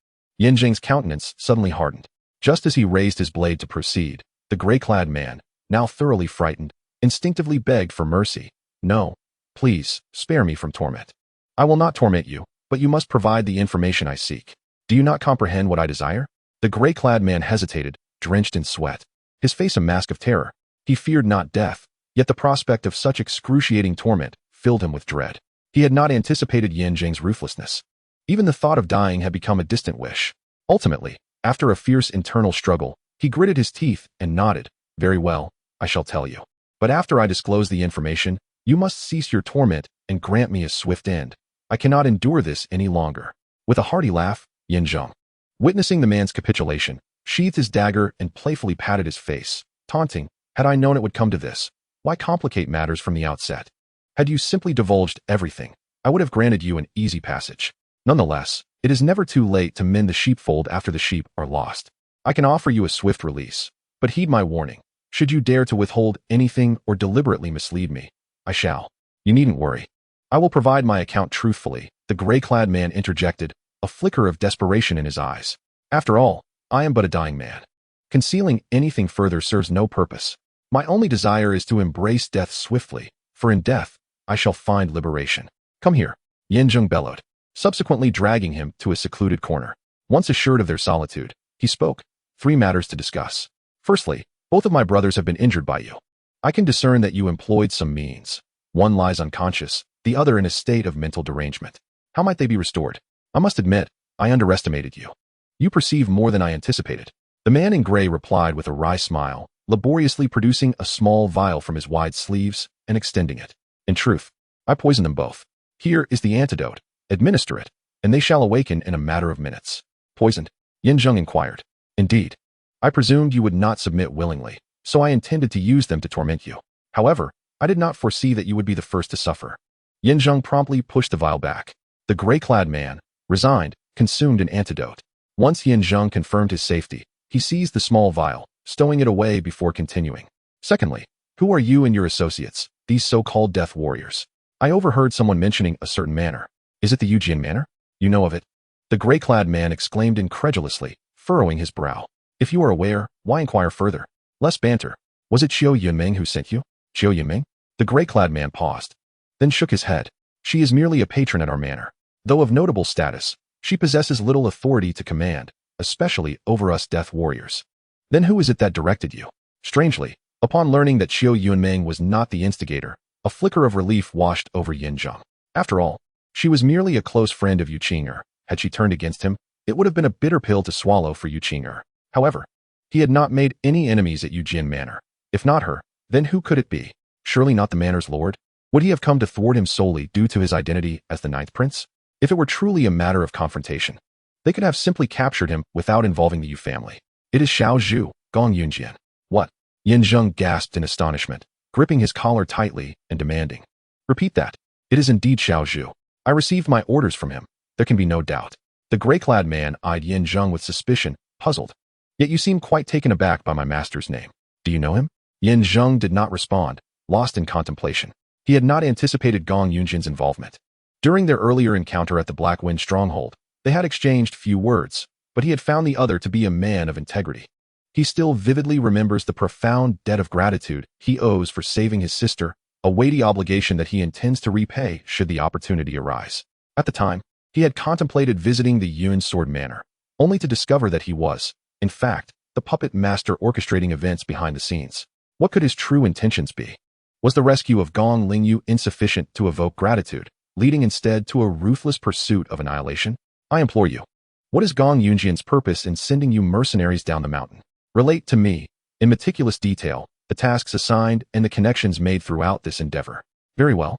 Zheng's countenance suddenly hardened. Just as he raised his blade to proceed, the gray-clad man, now thoroughly frightened, instinctively begged for mercy. "No, please, spare me from torment. I will not torment you, but you must provide the information I seek. Do you not comprehend what I desire?" The gray-clad man hesitated, drenched in sweat, his face a mask of terror. He feared not death, yet the prospect of such excruciating torment filled him with dread. He had not anticipated Zheng's ruthlessness. Even the thought of dying had become a distant wish. Ultimately, after a fierce internal struggle, he gritted his teeth and nodded. "Very well, I shall tell you. But after I disclose the information, you must cease your torment and grant me a swift end. I cannot endure this any longer." With a hearty laugh, Zheng, witnessing the man's capitulation, sheathed his dagger and playfully patted his face, taunting, "Had I known it would come to this, why complicate matters from the outset? Had you simply divulged everything, I would have granted you an easy passage. Nonetheless, it is never too late to mend the sheepfold after the sheep are lost. I can offer you a swift release, but heed my warning. Should you dare to withhold anything or deliberately mislead me, I shall. You needn't worry. I will provide my account truthfully," the gray-clad man interjected, a flicker of desperation in his eyes. "After all, I am but a dying man. Concealing anything further serves no purpose. My only desire is to embrace death swiftly, for in death, I shall find liberation. Come here," Zheng bellowed, subsequently dragging him to a secluded corner. Once assured of their solitude, he spoke. "3 matters to discuss. Firstly, both of my brothers have been injured by you. I can discern that you employed some means. One lies unconscious, the other in a state of mental derangement. How might they be restored? I must admit, I underestimated you. You perceive more than I anticipated." The man in gray replied with a wry smile, laboriously producing a small vial from his wide sleeves and extending it. "In truth, I poisoned them both. Here is the antidote. Administer it, and they shall awaken in a matter of minutes." "Poisoned?" Zheng inquired. "Indeed. I presumed you would not submit willingly, so I intended to use them to torment you. However, I did not foresee that you would be the first to suffer." Zheng promptly pushed the vial back. The gray-clad man, resigned, consumed an antidote. Once Zheng confirmed his safety, he seized the small vial, stowing it away before continuing. "Secondly, who are you and your associates, these so-called death warriors? I overheard someone mentioning a certain manor. Is it the Yujian manor? You know of it?" The gray-clad man exclaimed incredulously, furrowing his brow. "If you are aware, why inquire further? Less banter. Was it Qiu Yunming who sent you?" "Qiu Yunming?" The gray-clad man paused, then shook his head. "She is merely a patron at our manor. Though of notable status, she possesses little authority to command, especially over us death warriors." "Then who is it that directed you?" Strangely, upon learning that Qiu Yunming was not the instigator, a flicker of relief washed over Zheng. After all, she was merely a close friend of Yu Qing'er. Had she turned against him, it would have been a bitter pill to swallow for Yu Qing'er. However, he had not made any enemies at Yujian Manor. If not her, then who could it be? Surely not the manor's lord? Would he have come to thwart him solely due to his identity as the Ninth Prince? If it were truly a matter of confrontation, they could have simply captured him without involving the Yu family. It is Xiao Zhu, Gong Yunjian. What? Yin Zheng gasped in astonishment, gripping his collar tightly and demanding. Repeat that. It is indeed Xiao Zhu. I received my orders from him. There can be no doubt. The gray-clad man eyed Yin Zheng with suspicion, puzzled. Yet you seem quite taken aback by my master's name. Do you know him? Yin Zheng did not respond, lost in contemplation. He had not anticipated Gong Yunjian's involvement. During their earlier encounter at the Black Wind stronghold, they had exchanged few words, but he had found the other to be a man of integrity. He still vividly remembers the profound debt of gratitude he owes for saving his sister, a weighty obligation that he intends to repay should the opportunity arise. At the time, he had contemplated visiting the Yuan Sword Manor, only to discover that he was, in fact, the puppet master orchestrating events behind the scenes. What could his true intentions be? Was the rescue of Gong Lingyu insufficient to evoke gratitude, leading instead to a ruthless pursuit of annihilation? I implore you. What is Gong Yunjian's purpose in sending you mercenaries down the mountain? Relate to me, in meticulous detail, the tasks assigned and the connections made throughout this endeavor. Very well.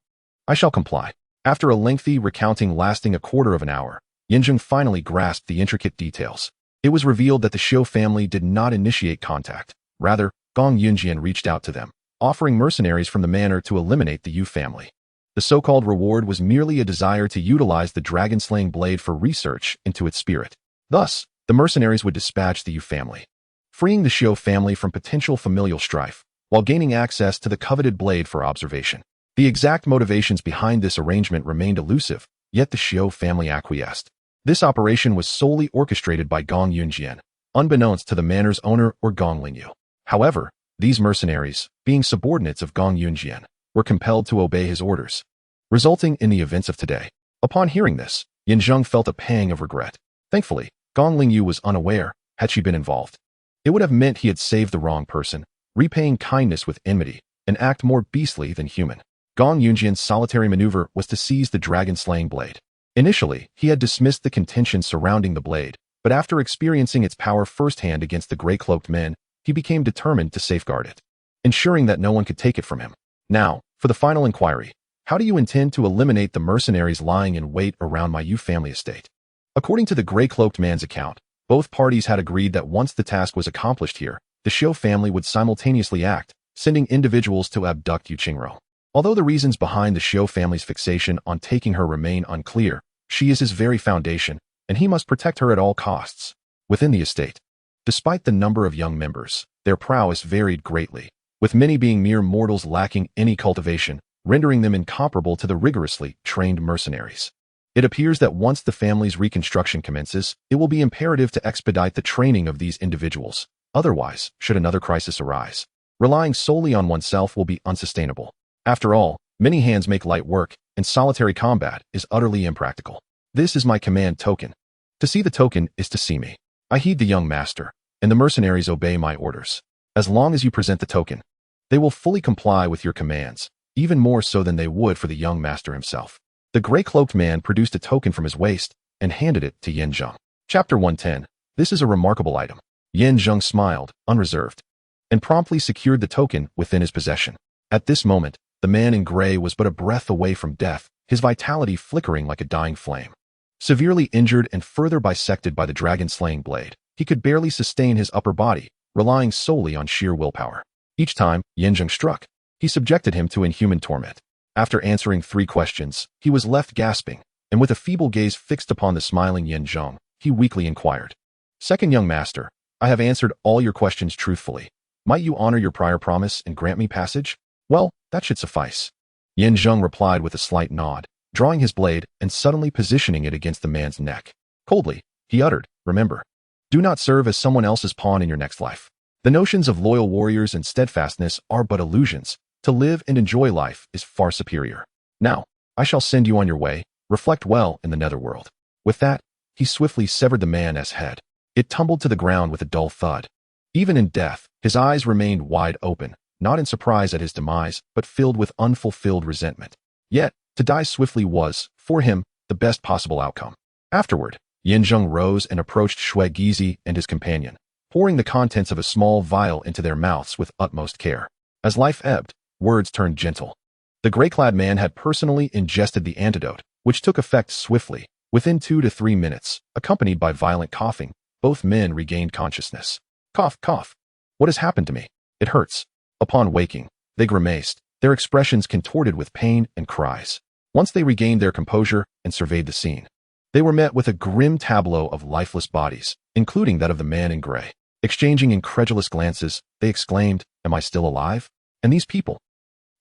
I shall comply. After a lengthy recounting lasting a quarter of an hour, Yinzheng finally grasped the intricate details. It was revealed that the Xiu family did not initiate contact. Rather, Gong Yunjian reached out to them, offering mercenaries from the manor to eliminate the Yu family. The so-called reward was merely a desire to utilize the dragon-slaying blade for research into its spirit. Thus, the mercenaries would dispatch the Yu family, freeing the Xiu family from potential familial strife, while gaining access to the coveted blade for observation. The exact motivations behind this arrangement remained elusive, yet the Xiu family acquiesced. This operation was solely orchestrated by Gong Yunjian, unbeknownst to the manor's owner or Gong Lingyu. However, these mercenaries, being subordinates of Gong Yunjian, were compelled to obey his orders, resulting in the events of today. Upon hearing this, Yin Zheng felt a pang of regret. Thankfully, Gong Lingyu was unaware, had she been involved. It would have meant he had saved the wrong person, repaying kindness with enmity, an act more beastly than human. Gong Yunjian's solitary maneuver was to seize the dragon-slaying blade. Initially, he had dismissed the contention surrounding the blade, but after experiencing its power firsthand against the gray-cloaked men, he became determined to safeguard it, ensuring that no one could take it from him. Now, for the final inquiry, how do you intend to eliminate the mercenaries lying in wait around my Yu family estate? According to the gray-cloaked man's account, both parties had agreed that once the task was accomplished here, the Xiu family would simultaneously act, sending individuals to abduct Yu Qingro. Although the reasons behind the Xiu family's fixation on taking her remain unclear, she is his very foundation, and he must protect her at all costs. Within the estate, despite the number of young members, their prowess varied greatly, with many being mere mortals lacking any cultivation, rendering them incomparable to the rigorously trained mercenaries. It appears that once the family's reconstruction commences, it will be imperative to expedite the training of these individuals. Otherwise, should another crisis arise, relying solely on oneself will be unsustainable. After all, many hands make light work, and solitary combat is utterly impractical. This is my command token. To see the token is to see me. I heed the young master, and the mercenaries obey my orders. As long as you present the token, they will fully comply with your commands, even more so than they would for the young master himself. The gray-cloaked man produced a token from his waist and handed it to Yin Zheng. Chapter 110. This is a remarkable item. Yin Zheng smiled, unreserved, and promptly secured the token within his possession. At this moment, the man in gray was but a breath away from death, his vitality flickering like a dying flame. Severely injured and further bisected by the dragon-slaying blade, he could barely sustain his upper body, relying solely on sheer willpower. Each time Yin Zheng struck, he subjected him to inhuman torment. After answering 3 questions, he was left gasping, and with a feeble gaze fixed upon the smiling Yin Zheng, he weakly inquired, "Second young master, I have answered all your questions truthfully. Might you honor your prior promise and grant me passage?" "Well, that should suffice." Yin Zheng replied with a slight nod, drawing his blade and suddenly positioning it against the man's neck. Coldly, he uttered, "Remember, do not serve as someone else's pawn in your next life. The notions of loyal warriors and steadfastness are but illusions. To live and enjoy life is far superior. Now, I shall send you on your way. Reflect well in the netherworld." With that, he swiftly severed the man's head. It tumbled to the ground with a dull thud. Even in death, his eyes remained wide open, not in surprise at his demise, but filled with unfulfilled resentment. Yet, to die swiftly was, for him, the best possible outcome. Afterward, Yin Zheng rose and approached Shui Gizi and his companion, pouring the contents of a small vial into their mouths with utmost care. As life ebbed, words turned gentle. The gray-clad man had personally ingested the antidote, which took effect swiftly. Within 2 to 3 minutes, accompanied by violent coughing, both men regained consciousness. Cough, cough. What has happened to me? It hurts. Upon waking, they grimaced, their expressions contorted with pain and cries. Once they regained their composure and surveyed the scene, they were met with a grim tableau of lifeless bodies, including that of the man in gray. Exchanging incredulous glances, they exclaimed, "Am I still alive? And these people?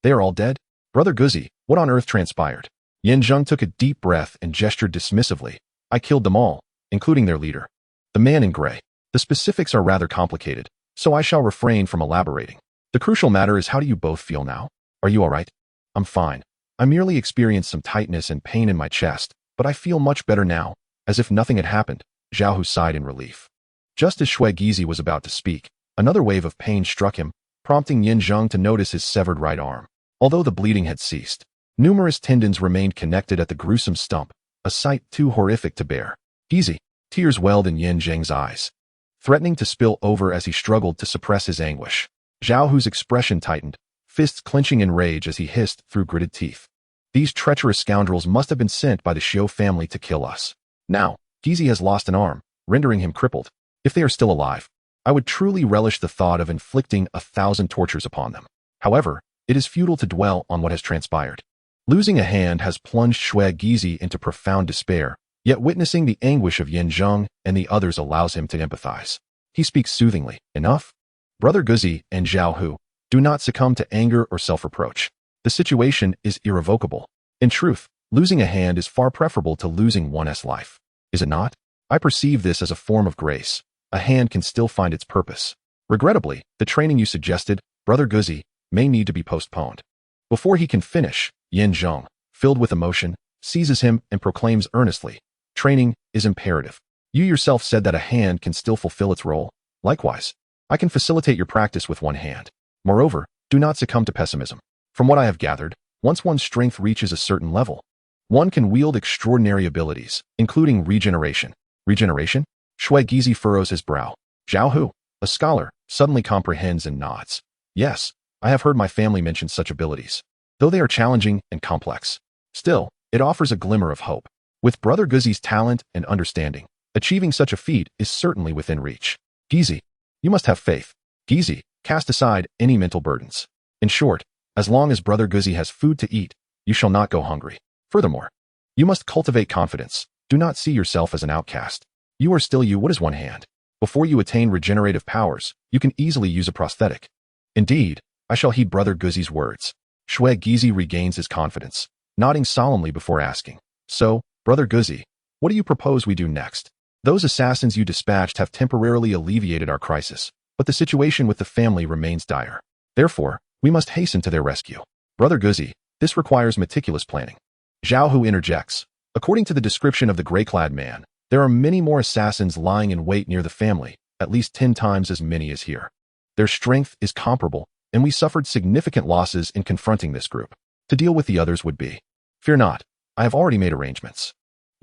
They are all dead?" Brother Guzi, what on earth transpired? Zheng took a deep breath and gestured dismissively. "I killed them all, including their leader, the man in gray. The specifics are rather complicated, so I shall refrain from elaborating. The crucial matter is, how do you both feel now? Are you all right?" "I'm fine. I merely experienced some tightness and pain in my chest, but I feel much better now," as if nothing had happened. Zhao sighed in relief. Just as Shui Gizi was about to speak, another wave of pain struck him, prompting Zheng to notice his severed right arm. Although the bleeding had ceased, numerous tendons remained connected at the gruesome stump, a sight too horrific to bear. Gizi, tears welled in Zheng's eyes, threatening to spill over as he struggled to suppress his anguish. Zhao's expression tightened, fists clenching in rage as he hissed through gritted teeth. "These treacherous scoundrels must have been sent by the Xiu family to kill us. Now, Gizi has lost an arm, rendering him crippled. If they are still alive, I would truly relish the thought of inflicting 1,000 tortures upon them. However, it is futile to dwell on what has transpired. Losing a hand has plunged Shui Gizi into profound despair, yet witnessing the anguish of Zheng and the others allows him to empathize. He speaks soothingly. Enough? Brother Guzi and Zhao, do not succumb to anger or self-reproach. The situation is irrevocable. In truth, losing a hand is far preferable to losing one's life. Is it not? I perceive this as a form of grace. A hand can still find its purpose. Regrettably, the training you suggested, Brother Guzi, may need to be postponed." Before he can finish, Zheng, filled with emotion, seizes him and proclaims earnestly, "Training is imperative. You yourself said that a hand can still fulfill its role. Likewise, I can facilitate your practice with one hand. Moreover, do not succumb to pessimism. From what I have gathered, once one's strength reaches a certain level, one can wield extraordinary abilities, including regeneration." "Regeneration?" Shui Gizi furrows his brow. Zhao, a scholar, suddenly comprehends and nods. "Yes, I have heard my family mention such abilities. Though they are challenging and complex, still, it offers a glimmer of hope. With Brother Guzi's talent and understanding, achieving such a feat is certainly within reach. Gizi, you must have faith. Gizi, cast aside any mental burdens. In short, as long as Brother Guzi has food to eat, you shall not go hungry. Furthermore, you must cultivate confidence. Do not see yourself as an outcast. You are still you. What is one hand? Before you attain regenerative powers, you can easily use a prosthetic." "Indeed, I shall heed Brother Guzi's words." Shui Gizi regains his confidence, nodding solemnly before asking, "So, Brother Guzi, what do you propose we do next? Those assassins you dispatched have temporarily alleviated our crisis, but the situation with the family remains dire. Therefore, we must hasten to their rescue. Brother Guzi, this requires meticulous planning." Zhao interjects, "According to the description of the gray-clad man, there are many more assassins lying in wait near the family, at least 10 times as many as here. Their strength is comparable, and we suffered significant losses in confronting this group. To deal with the others would be. Fear not, I have already made arrangements."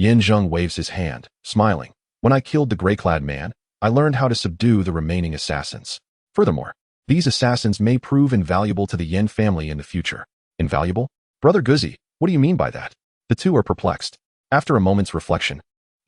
Zheng waves his hand, smiling. "When I killed the gray-clad man, I learned how to subdue the remaining assassins. Furthermore, these assassins may prove invaluable to the Yin family in the future." "Invaluable? Brother Guzi, what do you mean by that?" The two are perplexed. After a moment's reflection,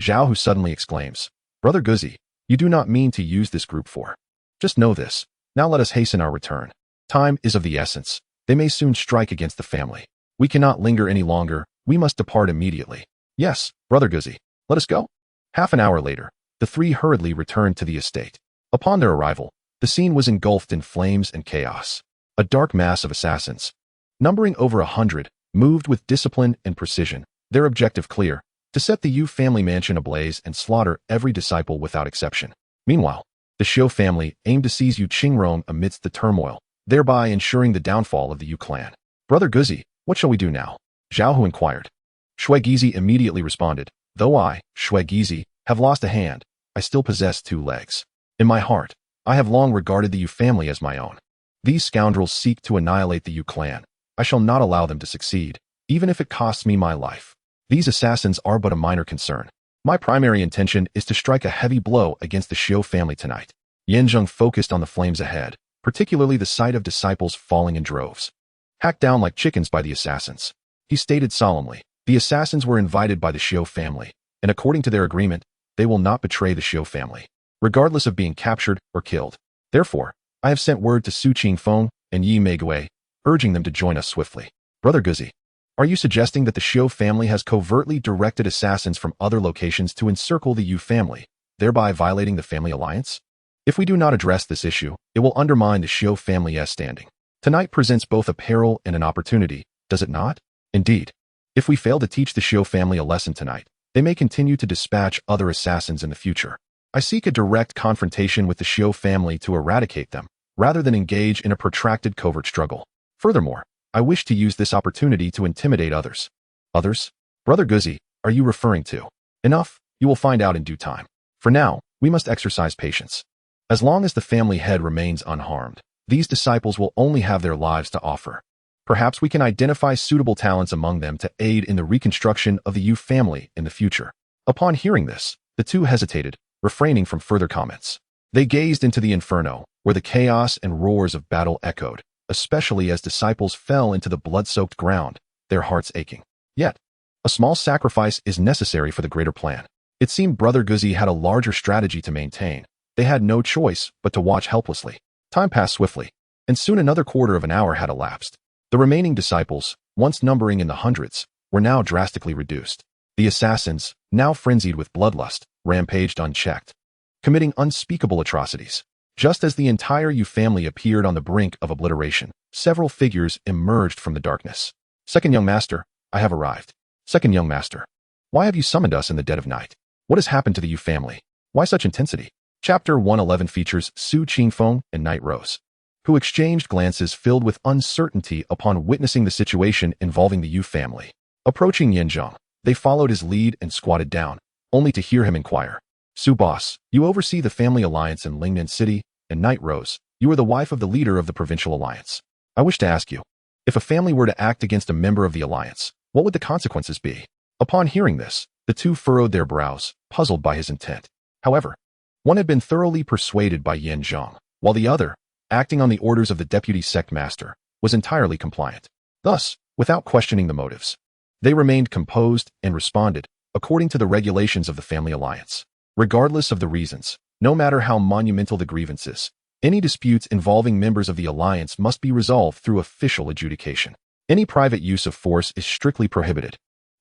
Zhao suddenly exclaims, "Brother Guzi, you do not mean to use this group for. Just know this. Now let us hasten our return. Time is of the essence. They may soon strike against the family. We cannot linger any longer. We must depart immediately." "Yes, Brother Guzi, let us go." Half an hour later, the three hurriedly returned to the estate. Upon their arrival, the scene was engulfed in flames and chaos. A dark mass of assassins, numbering over 100, moved with discipline and precision, their objective clear: to set the Yu family mansion ablaze and slaughter every disciple without exception. Meanwhile, the Xiu family aimed to seize Yu Qingrong amidst the turmoil, thereby ensuring the downfall of the Yu clan. "Brother Guzi, what shall we do now?" Zhao inquired. Shui Gizi immediately responded, "Though I, Shui Gizi, have lost a hand, I still possess 2 legs. In my heart, I have long regarded the Yu family as my own. These scoundrels seek to annihilate the Yu clan. I shall not allow them to succeed, even if it costs me my life. These assassins are but a minor concern. My primary intention is to strike a heavy blow against the Xiu family tonight." Zheng focused on the flames ahead, particularly the sight of disciples falling in droves, hacked down like chickens by the assassins. He stated solemnly, "The assassins were invited by the Xiu family, and according to their agreement, they will not betray the Xiu family. regardless of being captured or killed. Therefore, I have sent word to Su Qingfeng and Yi Meigui, urging them to join us swiftly. Brother Guzi, are you suggesting that the Xiu family has covertly directed assassins from other locations to encircle the Yu family, thereby violating the family alliance? If we do not address this issue, it will undermine the Xiu family's standing. Tonight presents both a peril and an opportunity, does it not? Indeed. If we fail to teach the Xiu family a lesson tonight, they may continue to dispatch other assassins in the future. I seek a direct confrontation with the Xiu family to eradicate them, rather than engage in a protracted covert struggle. Furthermore, I wish to use this opportunity to intimidate others. Others? Brother Guzi, are you referring to? Enough, you will find out in due time. For now, we must exercise patience. As long as the family head remains unharmed, these disciples will only have their lives to offer. Perhaps we can identify suitable talents among them to aid in the reconstruction of the Yu family in the future. Upon hearing this, the two hesitated, refraining from further comments. They gazed into the inferno, where the chaos and roars of battle echoed, especially as disciples fell into the blood-soaked ground, their hearts aching. Yet, a small sacrifice is necessary for the greater plan. It seemed Brother Guzi had a larger strategy to maintain. They had no choice but to watch helplessly. Time passed swiftly, and soon another quarter of an hour had elapsed. The remaining disciples, once numbering in the hundreds, were now drastically reduced. The assassins, now frenzied with bloodlust, rampaged unchecked, committing unspeakable atrocities. Just as the entire Yu family appeared on the brink of obliteration, several figures emerged from the darkness. Second young master, I have arrived. Second young master, why have you summoned us in the dead of night? What has happened to the Yu family? Why such intensity? Chapter 111 features Su Qingfeng and Night Rose, who exchanged glances filled with uncertainty upon witnessing the situation involving the Yu family. Approaching Zheng, they followed his lead and squatted down, only to hear him inquire. Su boss, you oversee the family alliance in Lingnan City, and Night Rose, you are the wife of the leader of the provincial alliance. I wish to ask you, if a family were to act against a member of the alliance, what would the consequences be? Upon hearing this, the two furrowed their brows, puzzled by his intent. However, one had been thoroughly persuaded by Zheng, while the other, acting on the orders of the deputy sect master, was entirely compliant. Thus, without questioning the motives, they remained composed and responded according to the regulations of the family alliance. Regardless of the reasons, no matter how monumental the grievances, any disputes involving members of the alliance must be resolved through official adjudication. Any private use of force is strictly prohibited.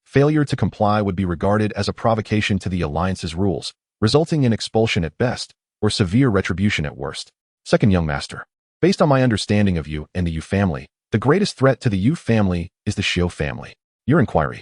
Failure to comply would be regarded as a provocation to the alliance's rules, resulting in expulsion at best, or severe retribution at worst. Second young master, based on my understanding of you and the Yu family, the greatest threat to the Yu family is the Xiu family. Your inquiry,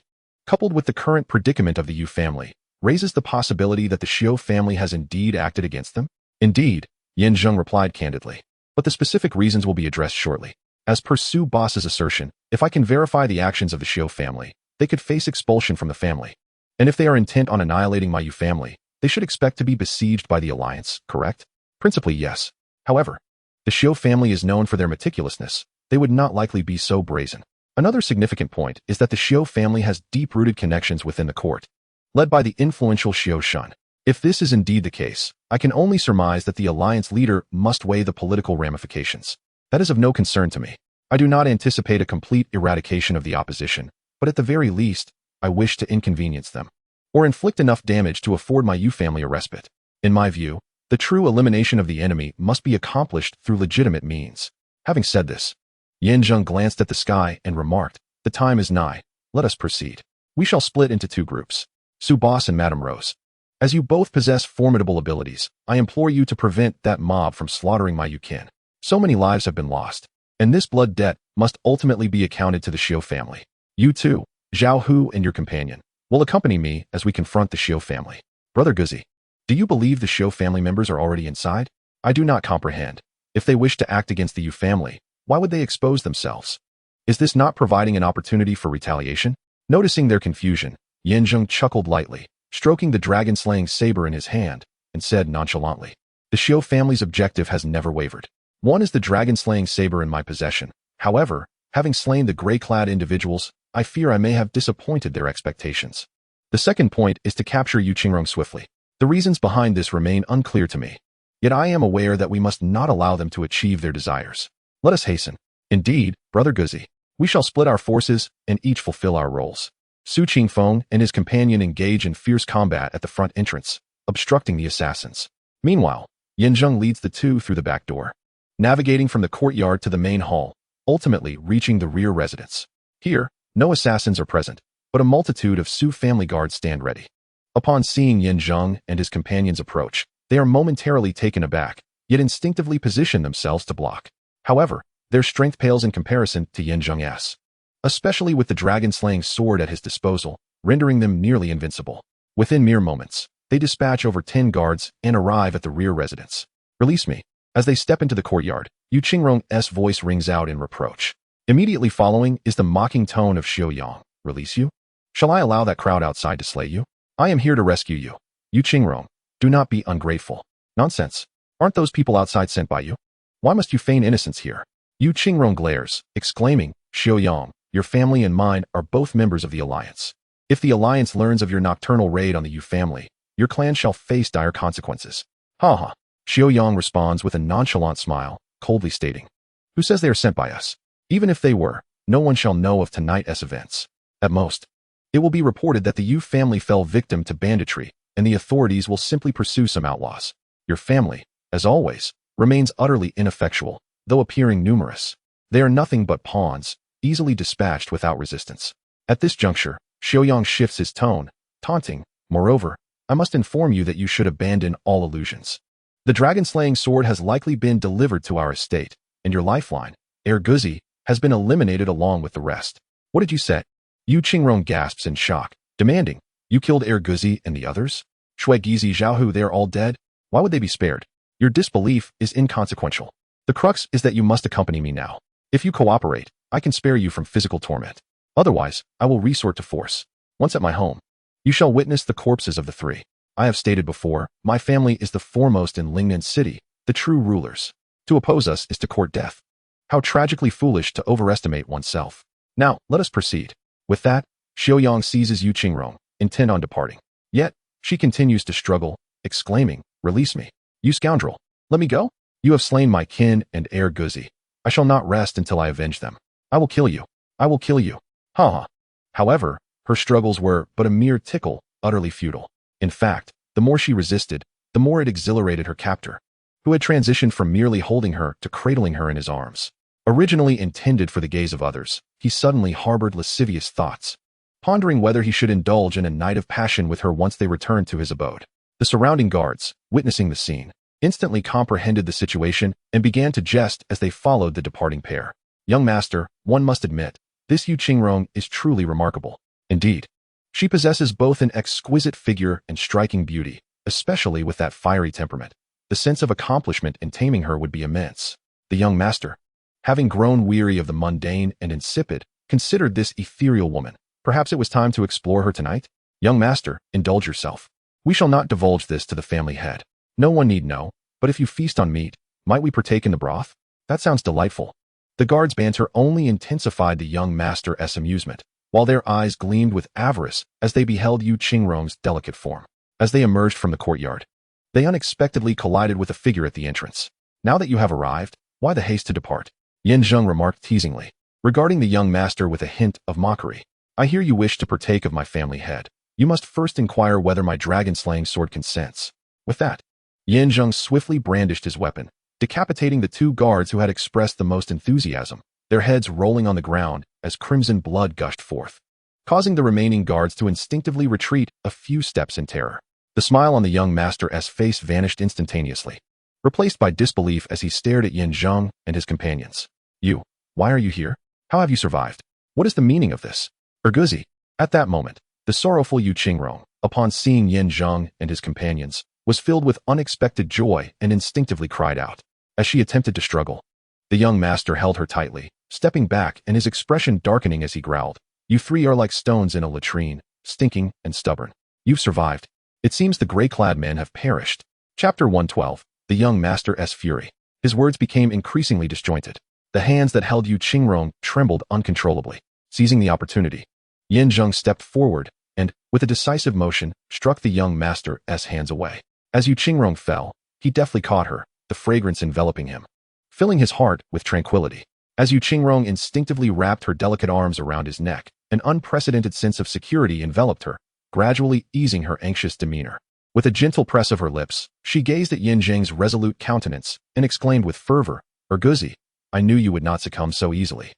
coupled with the current predicament of the Yu family, raises the possibility that the Xiu family has indeed acted against them? Indeed, Zheng replied candidly, but the specific reasons will be addressed shortly. As per Su boss's assertion, if I can verify the actions of the Xiu family, they could face expulsion from the family. And if they are intent on annihilating my Yu family, they should expect to be besieged by the alliance, correct? Principally, yes. However, the Xiu family is known for their meticulousness. They would not likely be so brazen. Another significant point is that the Xiu family has deep-rooted connections within the court, led by the influential Xiu Shun. If this is indeed the case, I can only surmise that the alliance leader must weigh the political ramifications. That is of no concern to me. I do not anticipate a complete eradication of the opposition, but at the very least, I wish to inconvenience them, or inflict enough damage to afford my Yu family a respite. In my view, the true elimination of the enemy must be accomplished through legitimate means. Having said this, Zheng glanced at the sky and remarked, the time is nigh, let us proceed. We shall split into two groups. Su boss and Madame Rose. As you both possess formidable abilities, I implore you to prevent that mob from slaughtering my Yu kin. So many lives have been lost, and this blood debt must ultimately be accounted to the Xiu family. You too, Zhao Hu and your companion, will accompany me as we confront the Xiu family. Brother Guzi, do you believe the Xiu family members are already inside? I do not comprehend. If they wish to act against the Yu family, why would they expose themselves? Is this not providing an opportunity for retaliation? Noticing their confusion, Zheng chuckled lightly, stroking the dragon-slaying saber in his hand, and said nonchalantly, the Xiu family's objective has never wavered. One is the dragon-slaying saber in my possession. However, having slain the gray-clad individuals, I fear I may have disappointed their expectations. The second point is to capture Yu Qingrong swiftly. The reasons behind this remain unclear to me. Yet I am aware that we must not allow them to achieve their desires. Let us hasten. Indeed, Brother Guzi, we shall split our forces and each fulfill our roles. Su Qingfeng and his companion engage in fierce combat at the front entrance, obstructing the assassins. Meanwhile, Zheng leads the two through the back door, navigating from the courtyard to the main hall, ultimately reaching the rear residence. Here, no assassins are present, but a multitude of Su family guards stand ready. Upon seeing Zheng and his companions approach, they are momentarily taken aback, yet instinctively position themselves to block. However, their strength pales in comparison to Zheng's, especially with the dragon-slaying sword at his disposal, rendering them nearly invincible. Within mere moments, they dispatch over 10 guards and arrive at the rear residence. Release me. As they step into the courtyard, Yu Qingrong's voice rings out in reproach. Immediately following is the mocking tone of Xiaoyang. Release you? Shall I allow that crowd outside to slay you? I am here to rescue you. Yu Qingrong, do not be ungrateful. Nonsense. Aren't those people outside sent by you? Why must you feign innocence here? Yu Qingrong glares, exclaiming, Xiaoyang, your family and mine are both members of the Alliance. If the Alliance learns of your nocturnal raid on the Yu family, your clan shall face dire consequences. Ha ha. Xiaoyang responds with a nonchalant smile, coldly stating, who says they are sent by us? Even if they were, no one shall know of tonight's events. At most, it will be reported that the Yu family fell victim to banditry, and the authorities will simply pursue some outlaws. Your family, as always, remains utterly ineffectual, though appearing numerous. They are nothing but pawns, easily dispatched without resistance. At this juncture, Xiaoyang shifts his tone, taunting, moreover, I must inform you that you should abandon all illusions. The dragon-slaying sword has likely been delivered to our estate, and your lifeline, Erguzi, has been eliminated along with the rest. What did you say? Yu Qingrong gasps in shock, demanding, you killed Erguzi and the others? Shuigizi Zhaohu, they are all dead? Why would they be spared? Your disbelief is inconsequential. The crux is that you must accompany me now. If you cooperate, I can spare you from physical torment. Otherwise, I will resort to force. Once at my home, you shall witness the corpses of the three. I have stated before, my family is the foremost in Lingnan City, the true rulers. To oppose us is to court death. How tragically foolish to overestimate oneself. Now, let us proceed. With that, Xiaoyang seizes Yu Qingrong, intent on departing. Yet, she continues to struggle, exclaiming, release me. You scoundrel. Let me go? You have slain my kin and Erguzi. I shall not rest until I avenge them. I will kill you. I will kill you. Ha ha. However, her struggles were but a mere tickle, utterly futile. In fact, the more she resisted, the more it exhilarated her captor, who had transitioned from merely holding her to cradling her in his arms. Originally intended for the gaze of others, he suddenly harbored lascivious thoughts, pondering whether he should indulge in a night of passion with her once they returned to his abode. The surrounding guards, witnessing the scene, instantly comprehended the situation and began to jest as they followed the departing pair. Young master, one must admit, this Yu Qingrong is truly remarkable. Indeed, she possesses both an exquisite figure and striking beauty, especially with that fiery temperament. The sense of accomplishment in taming her would be immense. The young master, having grown weary of the mundane and insipid, considered this ethereal woman. Perhaps it was time to explore her tonight? Young master, indulge yourself. We shall not divulge this to the family head. No one need know, but if you feast on meat, might we partake in the broth? That sounds delightful. The guards' banter only intensified the young master's amusement, while their eyes gleamed with avarice as they beheld Yu Qingrong's delicate form. As they emerged from the courtyard, they unexpectedly collided with a figure at the entrance. Now that you have arrived, why the haste to depart? Zheng remarked teasingly, regarding the young master with a hint of mockery. I hear you wish to partake of my family head. You must first inquire whether my dragon-slaying sword consents. With that, Zheng swiftly brandished his weapon, decapitating the two guards who had expressed the most enthusiasm, their heads rolling on the ground as crimson blood gushed forth, causing the remaining guards to instinctively retreat a few steps in terror. The smile on the young master's face vanished instantaneously, replaced by disbelief as he stared at Zheng and his companions. You, why are you here? How have you survived? What is the meaning of this? Erguzi. At that moment, the sorrowful Yu Qingrong, upon seeing Zheng and his companions, was filled with unexpected joy and instinctively cried out. As she attempted to struggle, the young master held her tightly, stepping back and his expression darkening as he growled. You three are like stones in a latrine, stinking and stubborn. You've survived. It seems the gray-clad men have perished. Chapter 112. The young master's fury. His words became increasingly disjointed. The hands that held Yu Qingrong trembled uncontrollably. Seizing the opportunity, Zheng stepped forward and, with a decisive motion, struck the young master's hands away. As Yu Qingrong fell, he deftly caught her, the fragrance enveloping him, filling his heart with tranquility. As Yu Qingrong instinctively wrapped her delicate arms around his neck, an unprecedented sense of security enveloped her, gradually easing her anxious demeanor. With a gentle press of her lips, she gazed at Yin Zheng's resolute countenance and exclaimed with fervor, "Erguzi, I knew you would not succumb so easily.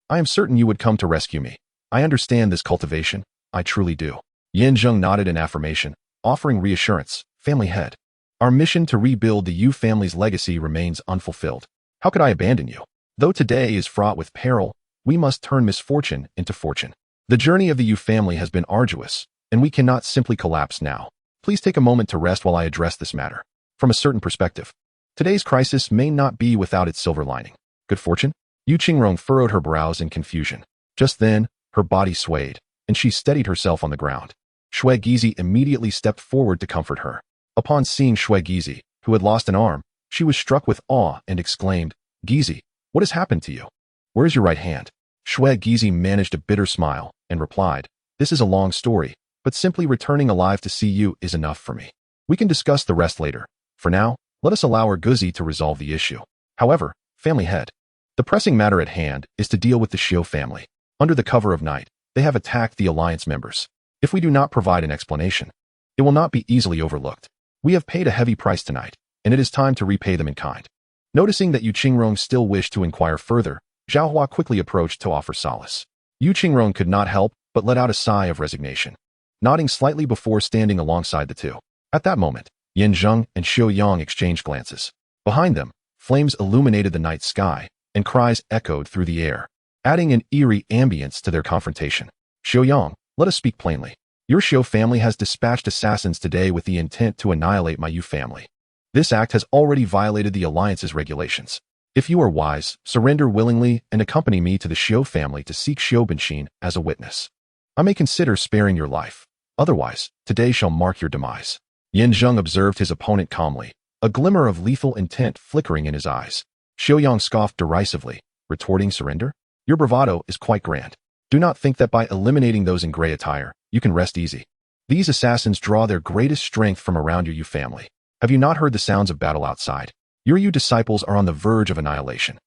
I am certain you would come to rescue me. I understand this cultivation, I truly do." Yin Zheng nodded in affirmation, offering reassurance. "Family head, our mission to rebuild the Yu family's legacy remains unfulfilled. How could I abandon you? Though today is fraught with peril, we must turn misfortune into fortune. The journey of the Yu family has been arduous, and we cannot simply collapse now. Please take a moment to rest while I address this matter. From a certain perspective, today's crisis may not be without its silver lining. Good fortune?" Yu Qingrong furrowed her brows in confusion. Just then, her body swayed, and she steadied herself on the ground. Shui Gizi immediately stepped forward to comfort her. Upon seeing Shui Gizi, who had lost an arm, she was struck with awe and exclaimed, "Gizi, what has happened to you? Where is your right hand?" Shui Gizi managed a bitter smile and replied, "This is a long story, but simply returning alive to see you is enough for me. We can discuss the rest later. For now, let us allow Erguzi to resolve the issue. However, family head, the pressing matter at hand is to deal with the Xiu family. Under the cover of night, they have attacked the alliance members. If we do not provide an explanation, it will not be easily overlooked. We have paid a heavy price tonight, and it is time to repay them in kind." Noticing that Yu Qingrong still wished to inquire further, Zhao Hua quickly approached to offer solace. Yu Qingrong could not help but let out a sigh of resignation, nodding slightly before standing alongside the two. At that moment, Yin Zheng and Xiu Yang exchanged glances. Behind them, flames illuminated the night sky, and cries echoed through the air, adding an eerie ambience to their confrontation. "Xiu Yang, let us speak plainly. Your Xiu family has dispatched assassins today with the intent to annihilate my Yu family. This act has already violated the alliance's regulations. If you are wise, surrender willingly and accompany me to the Xiu family to seek Xiu Benxin as a witness. I may consider sparing your life. Otherwise, today shall mark your demise." Yin Zheng observed his opponent calmly, a glimmer of lethal intent flickering in his eyes. Xiu Yang scoffed derisively, retorting, "Surrender? Your bravado is quite grand. Do not think that by eliminating those in gray attire, you can rest easy. These assassins draw their greatest strength from around your Yu family. Have you not heard the sounds of battle outside? Your Yu disciples are on the verge of annihilation.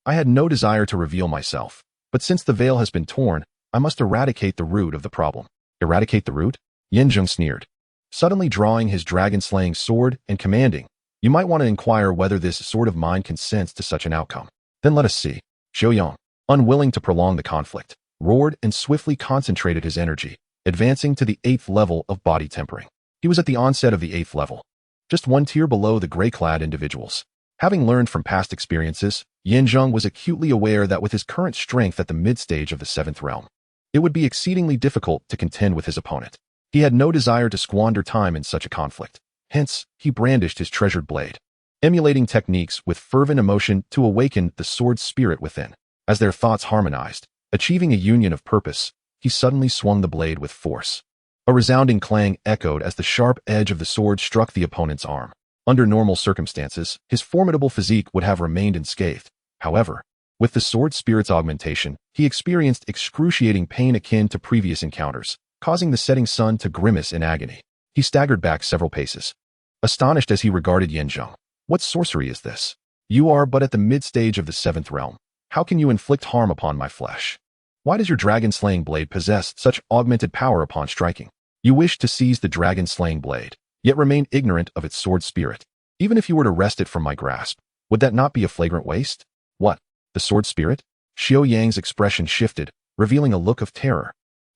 I had no desire to reveal myself, but since the veil has been torn, I must eradicate the root of the problem." "Eradicate the root?" Yin Zheng sneered, suddenly drawing his dragon-slaying sword and commanding, "You might want to inquire whether this sword of mine consents to such an outcome. Then let us see." Xiu Yang, unwilling to prolong the conflict, roared and swiftly concentrated his energy, advancing to the 8th level of body tempering. He was at the onset of the 8th level, just one tier below the gray-clad individuals. Having learned from past experiences, Yin Zheng was acutely aware that with his current strength at the mid-stage of the 7th realm, it would be exceedingly difficult to contend with his opponent. He had no desire to squander time in such a conflict. Hence, he brandished his treasured blade, emulating techniques with fervent emotion to awaken the sword spirit within. As their thoughts harmonized, achieving a union of purpose, he suddenly swung the blade with force. A resounding clang echoed as the sharp edge of the sword struck the opponent's arm. Under normal circumstances, his formidable physique would have remained unscathed. However, with the sword spirit's augmentation, he experienced excruciating pain akin to previous encounters, causing the setting sun to grimace in agony. He staggered back several paces, astonished as he regarded Yin Zheng. "What sorcery is this? You are but at the mid-stage of the 7th realm. How can you inflict harm upon my flesh? Why does your dragon-slaying blade possess such augmented power upon striking? You wish to seize the dragon-slaying blade, yet remain ignorant of its sword spirit. Even if you were to wrest it from my grasp, would that not be a flagrant waste? What? The sword spirit?" Xiu Yang's expression shifted, revealing a look of terror.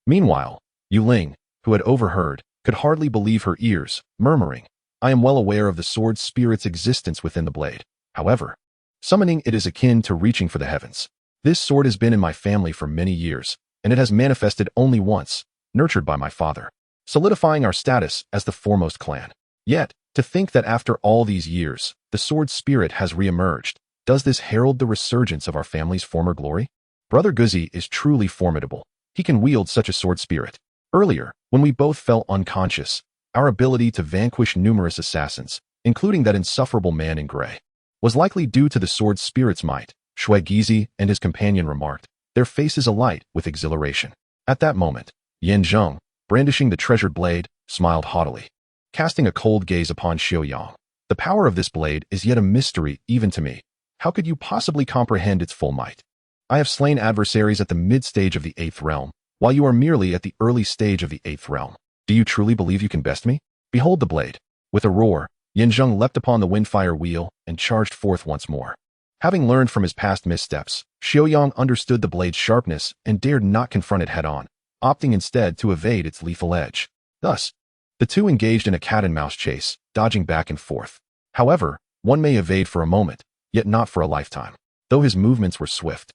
Meanwhile, Yu Ling, who had overheard, could hardly believe her ears, murmuring, "I am well aware of the sword spirit's existence within the blade. However, summoning it is akin to reaching for the heavens. This sword has been in my family for many years, and it has manifested only once, nurtured by my father, solidifying our status as the foremost clan. Yet, to think that after all these years, the sword spirit has re-emerged, does this herald the resurgence of our family's former glory? Brother Guzi is truly formidable. He can wield such a sword spirit. Earlier, when we both fell unconscious, our ability to vanquish numerous assassins, including that insufferable man in gray, was likely due to the sword spirit's might," Shui Gizi and his companion remarked, their faces alight with exhilaration. At that moment, Yin Zheng, brandishing the treasured blade, smiled haughtily, casting a cold gaze upon Xiu Yang. "The power of this blade is yet a mystery even to me. How could you possibly comprehend its full might? I have slain adversaries at the mid-stage of the 8th realm, while you are merely at the early stage of the 8th realm. Do you truly believe you can best me? Behold the blade." With a roar, Zheng leapt upon the windfire wheel and charged forth once more. Having learned from his past missteps, Xiaoyang understood the blade's sharpness and dared not confront it head-on, opting instead to evade its lethal edge. Thus, the two engaged in a cat-and-mouse chase, dodging back and forth. However, one may evade for a moment, yet not for a lifetime. Though his movements were swift,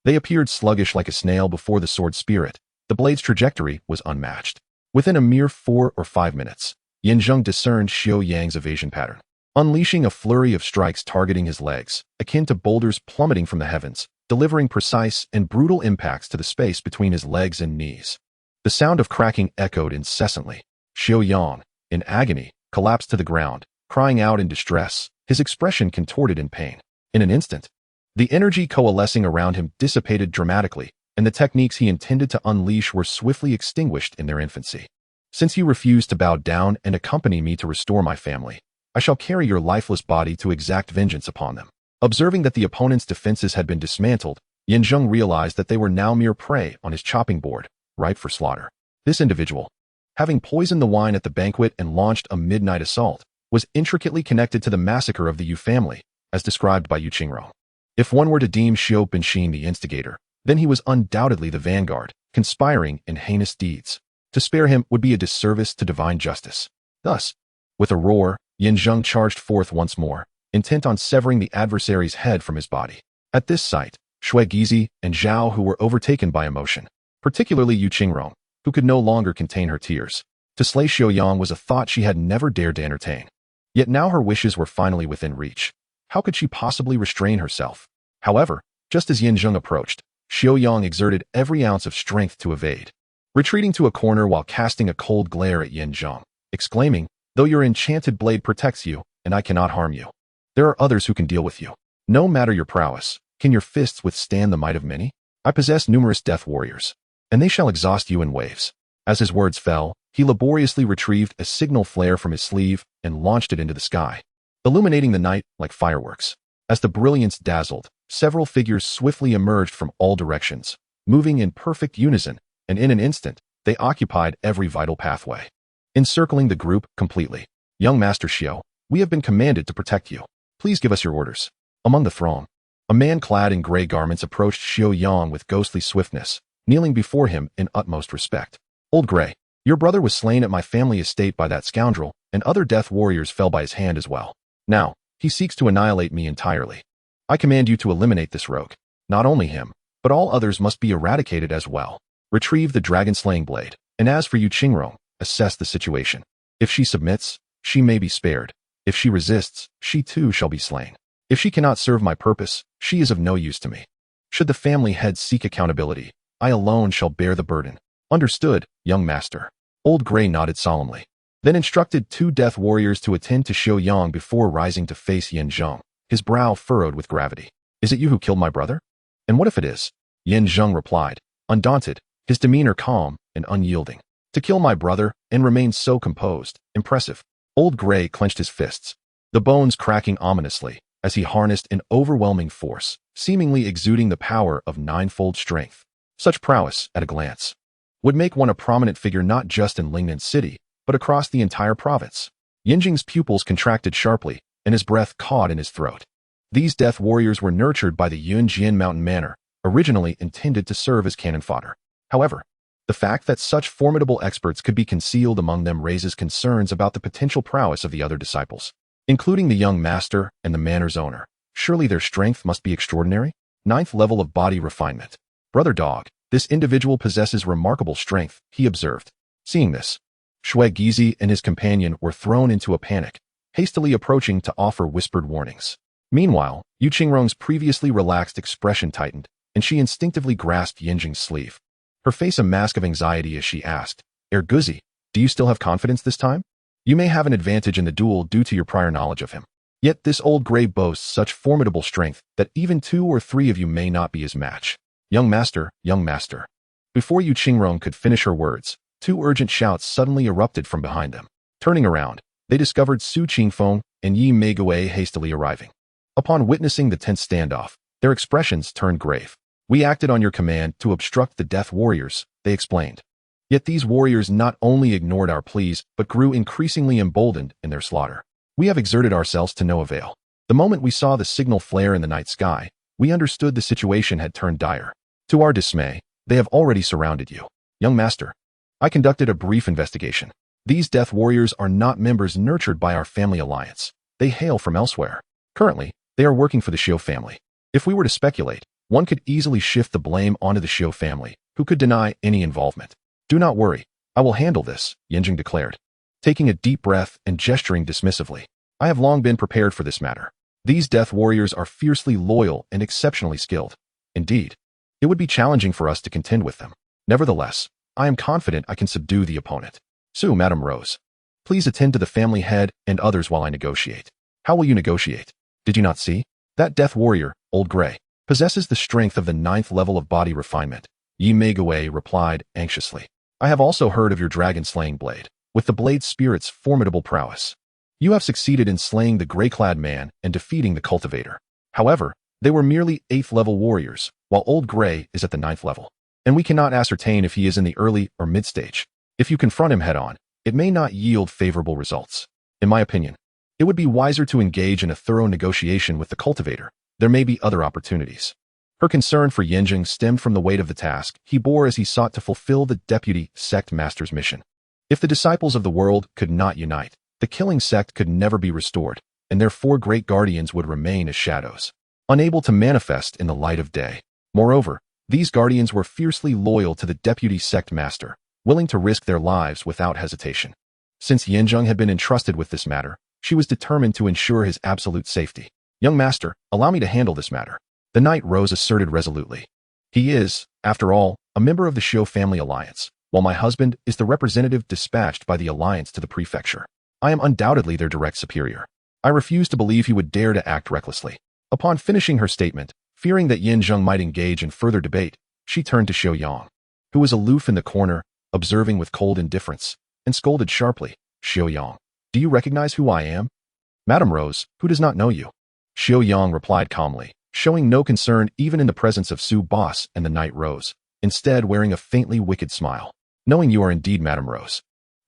they appeared sluggish like a snail before the sword spirit. The blade's trajectory was unmatched. Within a mere 4 or 5 minutes, Zheng discerned Xiaoyang's evasion pattern, unleashing a flurry of strikes targeting his legs, akin to boulders plummeting from the heavens, delivering precise and brutal impacts to the space between his legs and knees. The sound of cracking echoed incessantly. Xiaoyang, in agony, collapsed to the ground, crying out in distress, his expression contorted in pain. In an instant, the energy coalescing around him dissipated dramatically, and the techniques he intended to unleash were swiftly extinguished in their infancy. Since you refuse to bow down and accompany me to restore my family, I shall carry your lifeless body to exact vengeance upon them. Observing that the opponent's defenses had been dismantled, Zheng realized that they were now mere prey on his chopping board, ripe for slaughter. This individual, having poisoned the wine at the banquet and launched a midnight assault, was intricately connected to the massacre of the Yu family, as described by Yu Qingrong. If one were to deem Xiao Binxin the instigator, then he was undoubtedly the vanguard, conspiring in heinous deeds. To spare him would be a disservice to divine justice. Thus, with a roar, Zheng charged forth once more, intent on severing the adversary's head from his body. At this sight, Shui Gizi and Zhao, who were overtaken by emotion, particularly Yu Qingrong, who could no longer contain her tears. To slay Xiaoyang was a thought she had never dared to entertain. Yet now her wishes were finally within reach. How could she possibly restrain herself? However, just as Zheng approached, Xiaoyang exerted every ounce of strength to evade, retreating to a corner while casting a cold glare at Zheng, exclaiming, "Though your enchanted blade protects you, and I cannot harm you, there are others who can deal with you. No matter your prowess, can your fists withstand the might of many? I possess numerous death warriors, and they shall exhaust you in waves." As his words fell, he laboriously retrieved a signal flare from his sleeve and launched it into the sky, illuminating the night like fireworks. As the brilliance dazzled, several figures swiftly emerged from all directions, moving in perfect unison, and in an instant, they occupied every vital pathway, encircling the group completely. "Young Master Xiao, we have been commanded to protect you. Please give us your orders." Among the throng, a man clad in gray garments approached Xiaoyang with ghostly swiftness, kneeling before him in utmost respect. "Old Gray, your brother was slain at my family estate by that scoundrel, and other death warriors fell by his hand as well. Now, he seeks to annihilate me entirely. I command you to eliminate this rogue. Not only him, but all others must be eradicated as well. Retrieve the dragon-slaying blade, and as for Yu Qingrong, assess the situation. If she submits, she may be spared. If she resists, she too shall be slain. If she cannot serve my purpose, she is of no use to me. Should the family head seek accountability, I alone shall bear the burden." "Understood, young master." Old Gray nodded solemnly, then instructed 2 death warriors to attend to Xiaoyang before rising to face Zheng, his brow furrowed with gravity. "Is it you who killed my brother? And what if it is?" Zheng replied, undaunted, his demeanor calm and unyielding. "To kill my brother and remain so composed, impressive." Old Gray clenched his fists, the bones cracking ominously, as he harnessed an overwhelming force, seemingly exuding the power of 9-fold strength. Such prowess, at a glance, would make one a prominent figure not just in Lingnan City, but across the entire province. Zheng's pupils contracted sharply, and his breath caught in his throat. These death warriors were nurtured by the Yunjian Mountain Manor, originally intended to serve as cannon fodder. However, the fact that such formidable experts could be concealed among them raises concerns about the potential prowess of the other disciples, including the young master and the manor's owner. Surely their strength must be extraordinary? 9th level of body refinement. "Brother Dog, this individual possesses remarkable strength," he observed. Seeing this, Shui Gizi and his companion were thrown into a panic, hastily approaching to offer whispered warnings. Meanwhile, Yu Qingrong's previously relaxed expression tightened, and she instinctively grasped Zheng's sleeve, her face a mask of anxiety as she asked, "Guzi, do you still have confidence this time? You may have an advantage in the duel due to your prior knowledge of him. Yet this old Gray boasts such formidable strength that even 2 or 3 of you may not be his match." Young master." Before Yu Qingrong could finish her words, 2 urgent shouts suddenly erupted from behind them. Turning around, they discovered Su Qingfeng and Yi Meigui hastily arriving. Upon witnessing the tense standoff, their expressions turned grave. "We acted on your command to obstruct the death warriors," they explained. Yet these warriors not only ignored our pleas, but grew increasingly emboldened in their slaughter. We have exerted ourselves to no avail. The moment we saw the signal flare in the night sky, we understood the situation had turned dire. To our dismay, they have already surrounded you. Young master, I conducted a brief investigation. These death warriors are not members nurtured by our family alliance. They hail from elsewhere. Currently, they are working for the Xiao family. If we were to speculate, one could easily shift the blame onto the Xiao family, who could deny any involvement. Do not worry, I will handle this, Zheng declared, taking a deep breath and gesturing dismissively. I have long been prepared for this matter. These death warriors are fiercely loyal and exceptionally skilled. Indeed, it would be challenging for us to contend with them. Nevertheless, I am confident I can subdue the opponent. So, Madame Rose, please attend to the family head and others while I negotiate. How will you negotiate? Did you not see? That death warrior, Old Gray, possesses the strength of the 9th level of body refinement. Yi Meiguei replied anxiously. I have also heard of your dragon-slaying blade, with the blade's spirit's formidable prowess. You have succeeded in slaying the gray-clad man and defeating the cultivator. However, they were merely 8th level warriors, while Old Gray is at the 9th level. And we cannot ascertain if he is in the early or mid-stage. If you confront him head-on, it may not yield favorable results. In my opinion, it would be wiser to engage in a thorough negotiation with the cultivator. There may be other opportunities. Her concern for Zheng stemmed from the weight of the task he bore as he sought to fulfill the deputy sect master's mission. If the disciples of the world could not unite, the killing sect could never be restored, and their 4 great guardians would remain as shadows, unable to manifest in the light of day. Moreover, these guardians were fiercely loyal to the deputy sect master, willing to risk their lives without hesitation. Since Zheng had been entrusted with this matter, she was determined to ensure his absolute safety. Young master, allow me to handle this matter, the Knight Rose asserted resolutely. He is, after all, a member of the Xiao family alliance, while my husband is the representative dispatched by the alliance to the prefecture. I am undoubtedly their direct superior. I refuse to believe he would dare to act recklessly. Upon finishing her statement, fearing that Zheng might engage in further debate, she turned to Xiaoyang, who was aloof in the corner, observing with cold indifference, and scolded sharply. Xiaoyang, do you recognize who I am? Madame Rose, who does not know you? Xiaoyang replied calmly, showing no concern even in the presence of Su Boss and the Knight Rose, instead wearing a faintly wicked smile. Knowing you are indeed Madame Rose,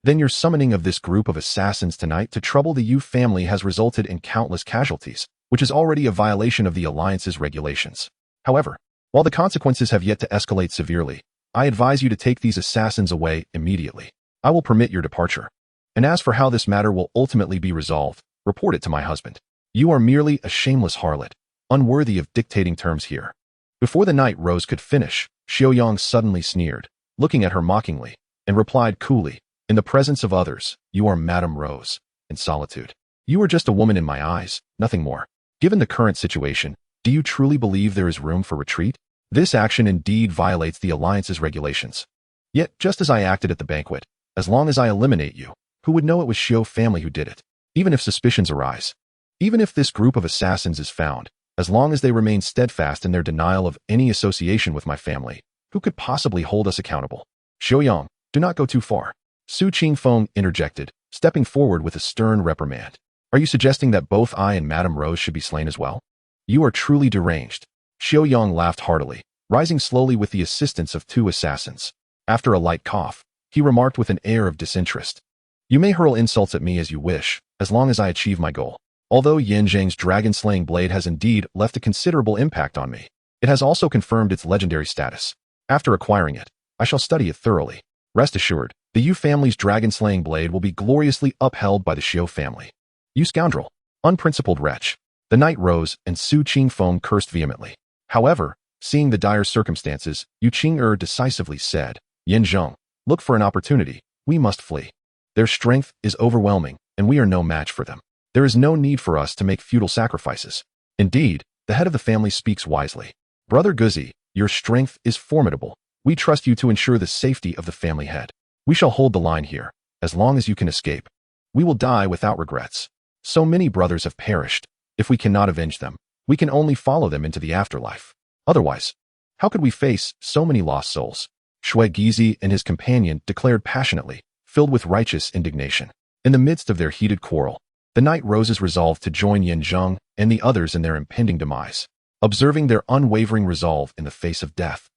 then your summoning of this group of assassins tonight to trouble the Yu family has resulted in countless casualties, which is already a violation of the Alliance's regulations. However, while the consequences have yet to escalate severely, I advise you to take these assassins away immediately. I will permit your departure. And as for how this matter will ultimately be resolved, report it to my husband. You are merely a shameless harlot, unworthy of dictating terms here. Before the Knight Rose could finish, Xiaoyang suddenly sneered, looking at her mockingly, and replied coolly, in the presence of others, you are Madame Rose, in solitude. You are just a woman in my eyes, nothing more. Given the current situation, do you truly believe there is room for retreat? This action indeed violates the Alliance's regulations. Yet, just as I acted at the banquet, as long as I eliminate you, who would know it was Xiao family who did it? Even if suspicions arise, even if this group of assassins is found, as long as they remain steadfast in their denial of any association with my family, who could possibly hold us accountable? Xiaoyang, do not go too far. Su Qingfeng interjected, stepping forward with a stern reprimand. Are you suggesting that both I and Madame Rose should be slain as well? You are truly deranged. Xiaoyang laughed heartily, rising slowly with the assistance of 2 assassins. After a light cough, he remarked with an air of disinterest. You may hurl insults at me as you wish, as long as I achieve my goal. Although Zheng's dragon-slaying blade has indeed left a considerable impact on me, it has also confirmed its legendary status. After acquiring it, I shall study it thoroughly. Rest assured, the Yu family's dragon-slaying blade will be gloriously upheld by the Xiao family. You scoundrel! Unprincipled wretch! The Knight Rose and Su Qingfeng cursed vehemently. However, seeing the dire circumstances, Yu Qing'er decisively said, Zheng, look for an opportunity, we must flee. Their strength is overwhelming, and we are no match for them. There is no need for us to make futile sacrifices. Indeed, the head of the family speaks wisely. Brother Guzi, your strength is formidable. We trust you to ensure the safety of the family head. We shall hold the line here, as long as you can escape. We will die without regrets. So many brothers have perished. If we cannot avenge them, we can only follow them into the afterlife. Otherwise, how could we face so many lost souls? Shui Gizi and his companion declared passionately, filled with righteous indignation. In the midst of their heated quarrel, the Knight Roses resolved to join Zheng and the others in their impending demise, observing their unwavering resolve in the face of death.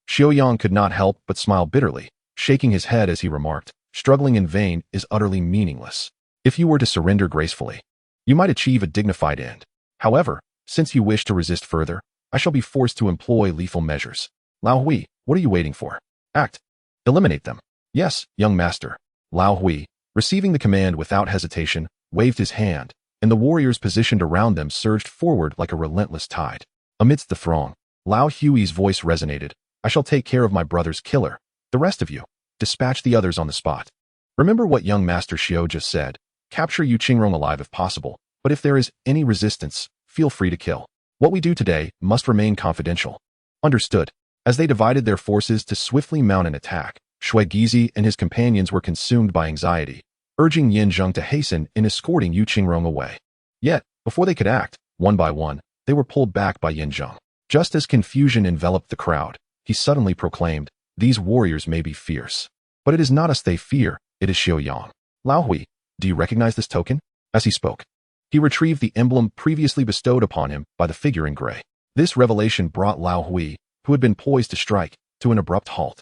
Xiaoyang could not help but smile bitterly, shaking his head as he remarked, struggling in vain is utterly meaningless. If you were to surrender gracefully, you might achieve a dignified end. However, since you wish to resist further, I shall be forced to employ lethal measures. Lao Hui, what are you waiting for? Act. Eliminate them. Yes, young master. Lao Hui, receiving the command without hesitation, waved his hand, and the warriors positioned around them surged forward like a relentless tide. Amidst the throng, Lao Hui's voice resonated. I shall take care of my brother's killer. The rest of you, dispatch the others on the spot. Remember what young Master Xiao just said. Capture Yu Qingrong alive if possible, but if there is any resistance, feel free to kill. What we do today must remain confidential. Understood. As they divided their forces to swiftly mount an attack, Shui Gizi and his companions were consumed by anxiety, urging Yin Zheng to hasten in escorting Yu Qingrong away. Yet, before they could act, one by one, they were pulled back by Yin Zheng. Just as confusion enveloped the crowd, he suddenly proclaimed, "These warriors may be fierce, but it is not us they fear, it is Xiaoyang. Lao Hui, do you recognize this token?" As he spoke, he retrieved the emblem previously bestowed upon him by the figure in gray. This revelation brought Lao Hui, who had been poised to strike, to an abrupt halt.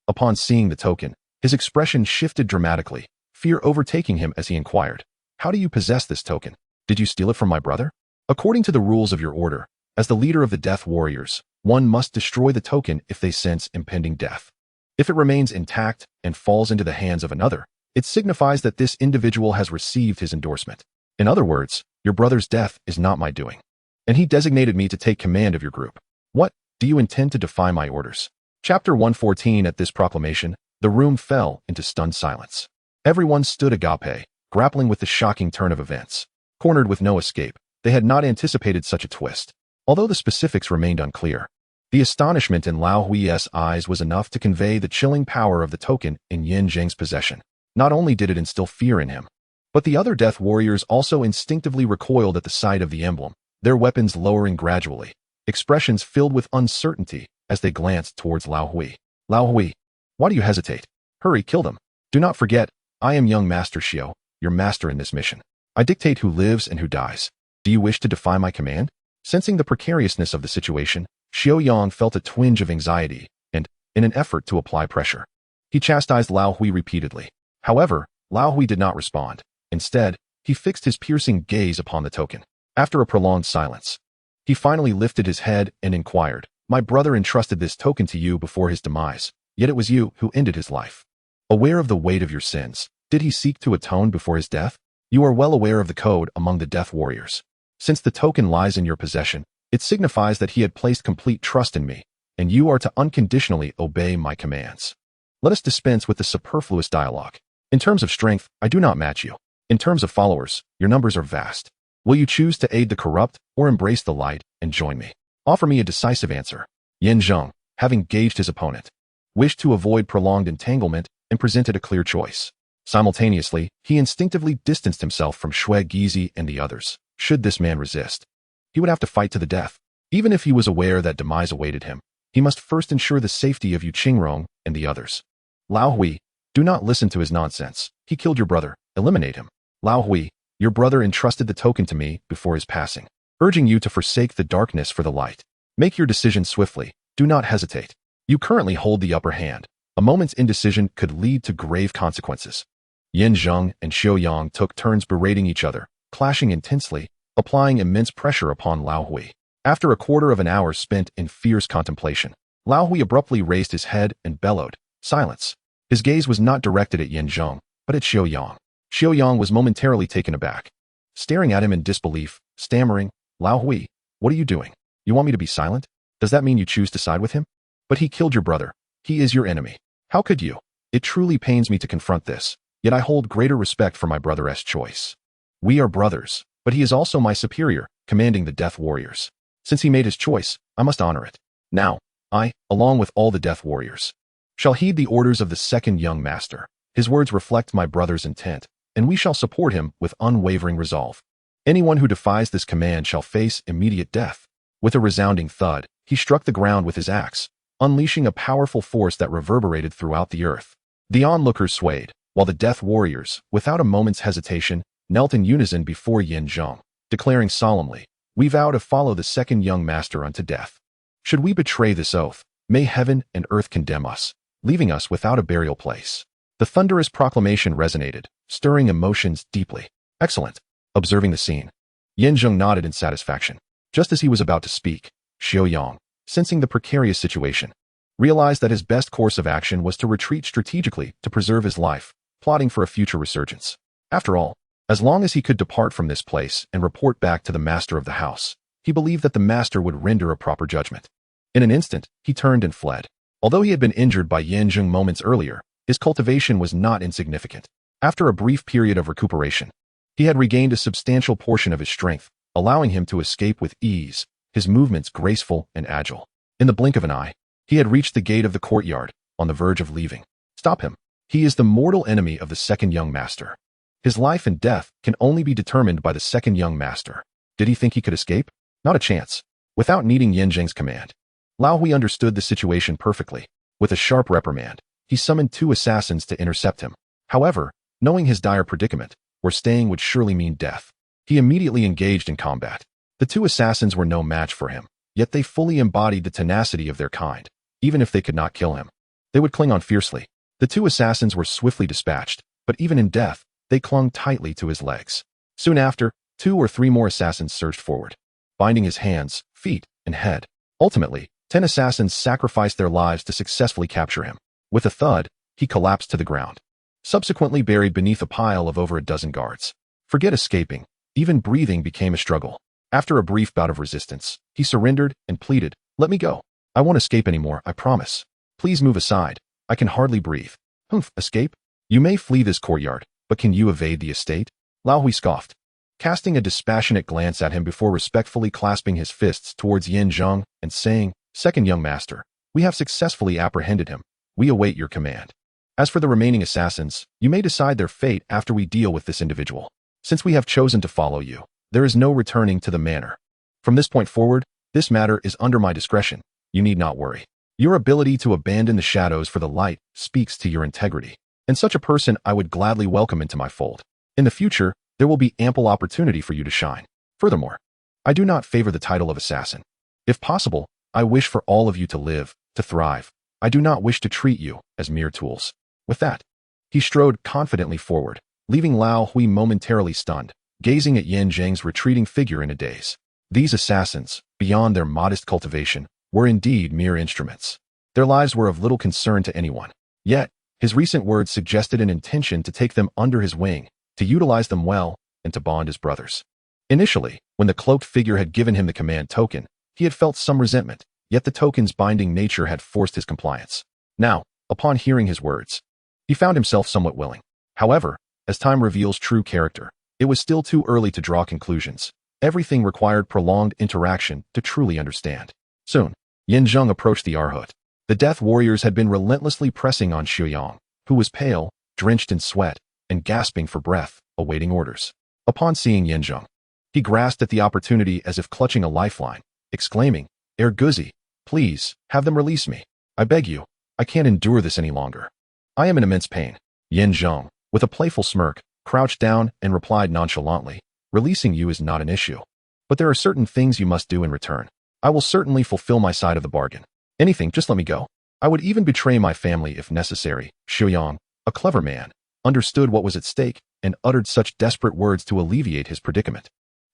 Upon seeing the token, his expression shifted dramatically, fear overtaking him as he inquired, "How do you possess this token? Did you steal it from my brother?" According to the rules of your order, as the leader of the Death Warriors, one must destroy the token if they sense impending death. If it remains intact and falls into the hands of another, it signifies that this individual has received his endorsement. In other words, your brother's death is not my doing, and he designated me to take command of your group. What, do you intend to defy my orders? Chapter 114. At this proclamation, the room fell into stunned silence. Everyone stood agape, grappling with the shocking turn of events. Cornered with no escape, they had not anticipated such a twist. Although the specifics remained unclear, the astonishment in Lao Hui's eyes was enough to convey the chilling power of the token in Yin Zheng's possession. Not only did it instill fear in him, but the other Death Warriors also instinctively recoiled at the sight of the emblem, their weapons lowering gradually, expressions filled with uncertainty as they glanced towards Lao Hui. Lao Hui, why do you hesitate? Hurry, kill them. Do not forget, I am young Master Xiao, your master in this mission. I dictate who lives and who dies. Do you wish to defy my command? Sensing the precariousness of the situation, Xiaoyang felt a twinge of anxiety and, in an effort to apply pressure, he chastised Lao Hui repeatedly. However, Lao Hui did not respond. Instead, he fixed his piercing gaze upon the token. After a prolonged silence, he finally lifted his head and inquired, "My brother entrusted this token to you before his demise, yet it was you who ended his life. Aware of the weight of your sins, did he seek to atone before his death? You are well aware of the code among the Death Warriors. Since the token lies in your possession, it signifies that he had placed complete trust in me, and you are to unconditionally obey my commands. Let us dispense with the superfluous dialogue. In terms of strength, I do not match you. In terms of followers, your numbers are vast. Will you choose to aid the corrupt or embrace the light and join me? Offer me a decisive answer." Yin Zheng, having gauged his opponent, wished to avoid prolonged entanglement and presented a clear choice. Simultaneously, he instinctively distanced himself from Shui Gizi and the others. Should this man resist, he would have to fight to the death. Even if he was aware that demise awaited him, he must first ensure the safety of Yu Qingrong and the others. Lao Hui, do not listen to his nonsense. He killed your brother. Eliminate him. Lao Hui, your brother entrusted the token to me before his passing, urging you to forsake the darkness for the light. Make your decision swiftly. Do not hesitate. You currently hold the upper hand. A moment's indecision could lead to grave consequences. Yin Zheng and Xiaoyang took turns berating each other, clashing intensely, applying immense pressure upon Lao Hui. After a quarter of an hour spent in fierce contemplation, Lao Hui abruptly raised his head and bellowed, "Silence." His gaze was not directed at Yin Zheng, but at Xiaoyang. Xiaoyang was momentarily taken aback, staring at him in disbelief, stammering, "Lao Hui, what are you doing? You want me to be silent? Does that mean you choose to side with him? But he killed your brother. He is your enemy. How could you? It truly pains me to confront this, yet I hold greater respect for my brother's choice. We are brothers, but he is also my superior, commanding the Death Warriors. Since he made his choice, I must honor it. Now, I, along with all the Death Warriors, shall heed the orders of the second young master. His words reflect my brother's intent, and we shall support him with unwavering resolve. Anyone who defies this command shall face immediate death." With a resounding thud, he struck the ground with his axe, unleashing a powerful force that reverberated throughout the earth. The onlookers swayed, while the Death Warriors, without a moment's hesitation, knelt in unison before Yin Zheng, declaring solemnly, "We vow to follow the second young master unto death. Should we betray this oath, may heaven and earth condemn us." leaving us without a burial place. The thunderous proclamation resonated, stirring emotions deeply. Excellent. Observing the scene, Zheng nodded in satisfaction. Just as he was about to speak, Xiaoyang, sensing the precarious situation, realized that his best course of action was to retreat strategically to preserve his life, plotting for a future resurgence. After all, as long as he could depart from this place and report back to the master of the house, he believed that the master would render a proper judgment. In an instant, he turned and fled. Although he had been injured by Zheng moments earlier, his cultivation was not insignificant. After a brief period of recuperation, he had regained a substantial portion of his strength, allowing him to escape with ease, his movements graceful and agile. In the blink of an eye, he had reached the gate of the courtyard, on the verge of leaving. Stop him. He is the mortal enemy of the second young master. His life and death can only be determined by the second young master. Did he think he could escape? Not a chance. Without needing Zheng's command, Lao Hui understood the situation perfectly. With a sharp reprimand, he summoned 2 assassins to intercept him. However, knowing his dire predicament, where staying would surely mean death, he immediately engaged in combat. The 2 assassins were no match for him, yet they fully embodied the tenacity of their kind. Even if they could not kill him, they would cling on fiercely. The 2 assassins were swiftly dispatched, but even in death, they clung tightly to his legs. Soon after, 2 or 3 more assassins surged forward, binding his hands, feet, and head. Ultimately, 10 assassins sacrificed their lives to successfully capture him. With a thud, he collapsed to the ground, subsequently buried beneath a pile of over a dozen guards. Forget escaping, even breathing became a struggle. After a brief bout of resistance, he surrendered and pleaded, "Let me go. I won't escape anymore, I promise. Please move aside. I can hardly breathe." "Humph, escape? You may flee this courtyard, but can you evade the estate?" Lao Hui scoffed, casting a dispassionate glance at him before respectfully clasping his fists towards Zheng and saying, "Second young master, we have successfully apprehended him. We await your command. As for the remaining assassins, you may decide their fate after we deal with this individual. Since we have chosen to follow you, there is no returning to the manor. From this point forward, this matter is under my discretion. You need not worry. Your ability to abandon the shadows for the light speaks to your integrity, and such a person I would gladly welcome into my fold. In the future, there will be ample opportunity for you to shine. Furthermore, I do not favor the title of assassin. If possible, I wish for all of you to live, to thrive. I do not wish to treat you as mere tools." With that, he strode confidently forward, leaving Lao Hui momentarily stunned, gazing at Zheng's retreating figure in a daze. These assassins, beyond their modest cultivation, were indeed mere instruments. Their lives were of little concern to anyone. Yet, his recent words suggested an intention to take them under his wing, to utilize them well, and to bond as brothers. Initially, when the cloaked figure had given him the command token, he had felt some resentment, yet the token's binding nature had forced his compliance. Now, upon hearing his words, he found himself somewhat willing. However, as time reveals true character, it was still too early to draw conclusions. Everything required prolonged interaction to truly understand. Soon, Zheng approached the Arhut. The Death Warriors had been relentlessly pressing on Xiaoyang, who was pale, drenched in sweat, and gasping for breath, awaiting orders. Upon seeing Zheng, he grasped at the opportunity as if clutching a lifeline, exclaiming, "Guzi, please, have them release me. I beg you, I can't endure this any longer. I am in immense pain." Zheng, with a playful smirk, crouched down and replied nonchalantly, "Releasing you is not an issue. But there are certain things you must do in return. I will certainly fulfill my side of the bargain. Anything, just let me go. I would even betray my family if necessary." Xiaoyang, a clever man, understood what was at stake and uttered such desperate words to alleviate his predicament.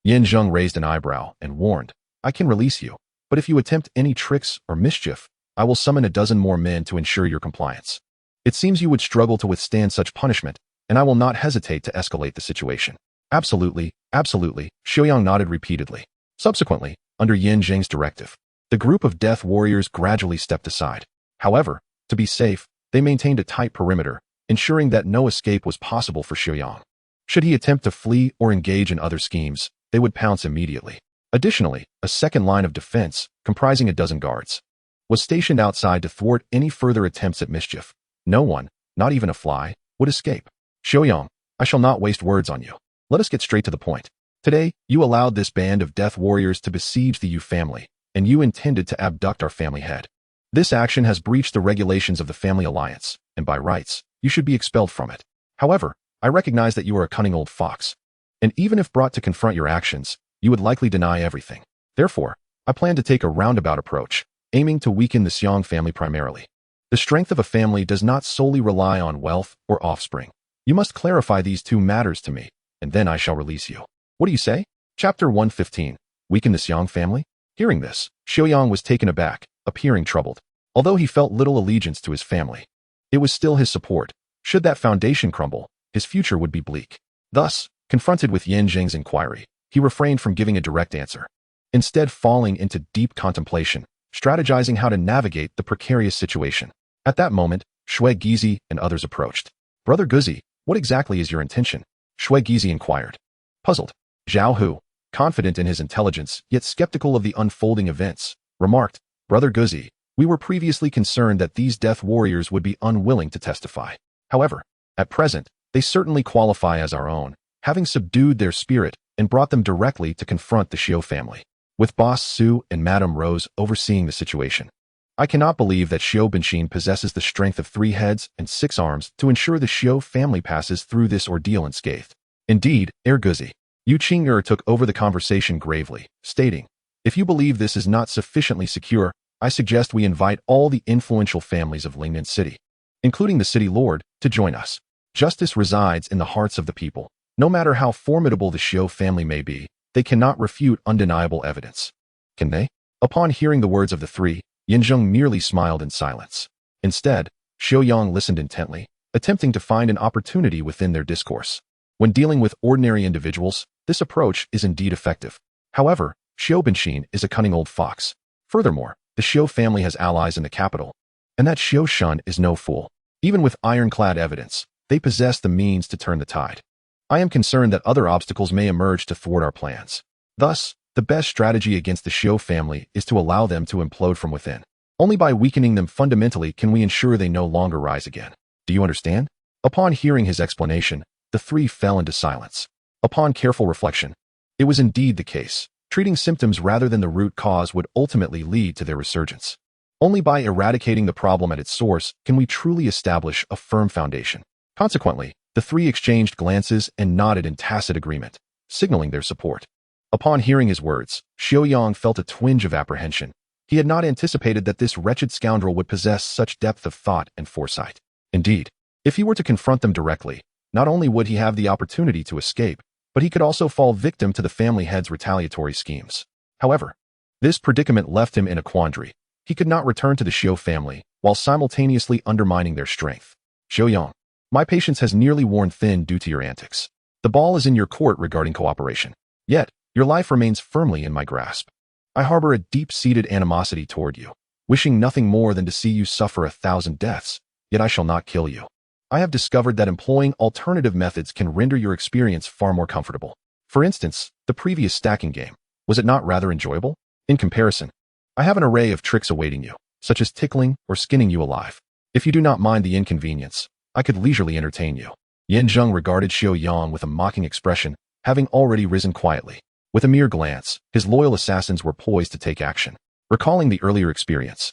Zheng raised an eyebrow and warned, "I can release you, but if you attempt any tricks or mischief, I will summon a dozen more men to ensure your compliance. It seems you would struggle to withstand such punishment, and I will not hesitate to escalate the situation." "Absolutely, absolutely," Xiaoyang nodded repeatedly. Subsequently, under Zheng's directive, the group of Death Warriors gradually stepped aside. However, to be safe, they maintained a tight perimeter, ensuring that no escape was possible for Xiaoyang. Should he attempt to flee or engage in other schemes, they would pounce immediately. Additionally, a second line of defense, comprising a dozen guards, was stationed outside to thwart any further attempts at mischief. No one, not even a fly, would escape. "Xiaoyang, I shall not waste words on you. Let us get straight to the point. Today, you allowed this band of Death Warriors to besiege the Yu family, and you intended to abduct our family head. This action has breached the regulations of the family alliance, and by rights, you should be expelled from it. However, I recognize that you are a cunning old fox, and even if brought to confront your actions, you would likely deny everything. Therefore, I plan to take a roundabout approach, aiming to weaken the Xiang family primarily. The strength of a family does not solely rely on wealth or offspring. You must clarify these two matters to me, and then I shall release you. What do you say? Chapter 115. Weaken the Xiang family? Hearing this, Xiaoyang was taken aback, appearing troubled. Although he felt little allegiance to his family, it was still his support. Should that foundation crumble, his future would be bleak. Thus, confronted with Yan Zheng's inquiry, he refrained from giving a direct answer, instead falling into deep contemplation, strategizing how to navigate the precarious situation. At that moment, Shui Gizi and others approached. Brother Guzi, what exactly is your intention? Shui Gizi inquired. Puzzled, Zhao Hu, confident in his intelligence yet skeptical of the unfolding events, remarked, Brother Guzi, we were previously concerned that these death warriors would be unwilling to testify. However, at present, they certainly qualify as our own, having subdued their spirit and brought them directly to confront the Xiao family, with Boss Su and Madame Rose overseeing the situation. I cannot believe that Xiao Benxin possesses the strength of 3 heads and 6 arms to ensure the Xiao family passes through this ordeal unscathed. Indeed, Guzi. Yu Qing'er took over the conversation gravely, stating, if you believe this is not sufficiently secure, I suggest we invite all the influential families of Lingnan City, including the city lord, to join us. Justice resides in the hearts of the people. No matter how formidable the Xiao family may be, they cannot refute undeniable evidence. Can they? Upon hearing the words of the 3, Yanzheng merely smiled in silence. Instead, Xiaoyang listened intently, attempting to find an opportunity within their discourse. When dealing with ordinary individuals, this approach is indeed effective. However, Xiao Benxin is a cunning old fox. Furthermore, the Xiao family has allies in the capital, and that Xiao Shun is no fool. Even with ironclad evidence, they possess the means to turn the tide. I am concerned that other obstacles may emerge to thwart our plans. Thus, the best strategy against the Xiao family is to allow them to implode from within. Only by weakening them fundamentally can we ensure they no longer rise again. Do you understand? Upon hearing his explanation, the 3 fell into silence. Upon careful reflection, it was indeed the case. Treating symptoms rather than the root cause would ultimately lead to their resurgence. Only by eradicating the problem at its source can we truly establish a firm foundation. Consequently, the 3 exchanged glances and nodded in tacit agreement, signaling their support. Upon hearing his words, Xiaoyang felt a twinge of apprehension. He had not anticipated that this wretched scoundrel would possess such depth of thought and foresight. Indeed, if he were to confront them directly, not only would he have the opportunity to escape, but he could also fall victim to the family head's retaliatory schemes. However, this predicament left him in a quandary. He could not return to the Xiao family while simultaneously undermining their strength. Xiaoyang, my patience has nearly worn thin due to your antics. The ball is in your court regarding cooperation. Yet, your life remains firmly in my grasp. I harbor a deep-seated animosity toward you, wishing nothing more than to see you suffer 1,000 deaths, yet I shall not kill you. I have discovered that employing alternative methods can render your experience far more comfortable. For instance, the previous stacking game, was it not rather enjoyable? In comparison, I have an array of tricks awaiting you, such as tickling or skinning you alive. If you do not mind the inconvenience, I could leisurely entertain you. Yanzheng regarded Xiaoyang with a mocking expression, having already risen quietly. With a mere glance, his loyal assassins were poised to take action. Recalling the earlier experience,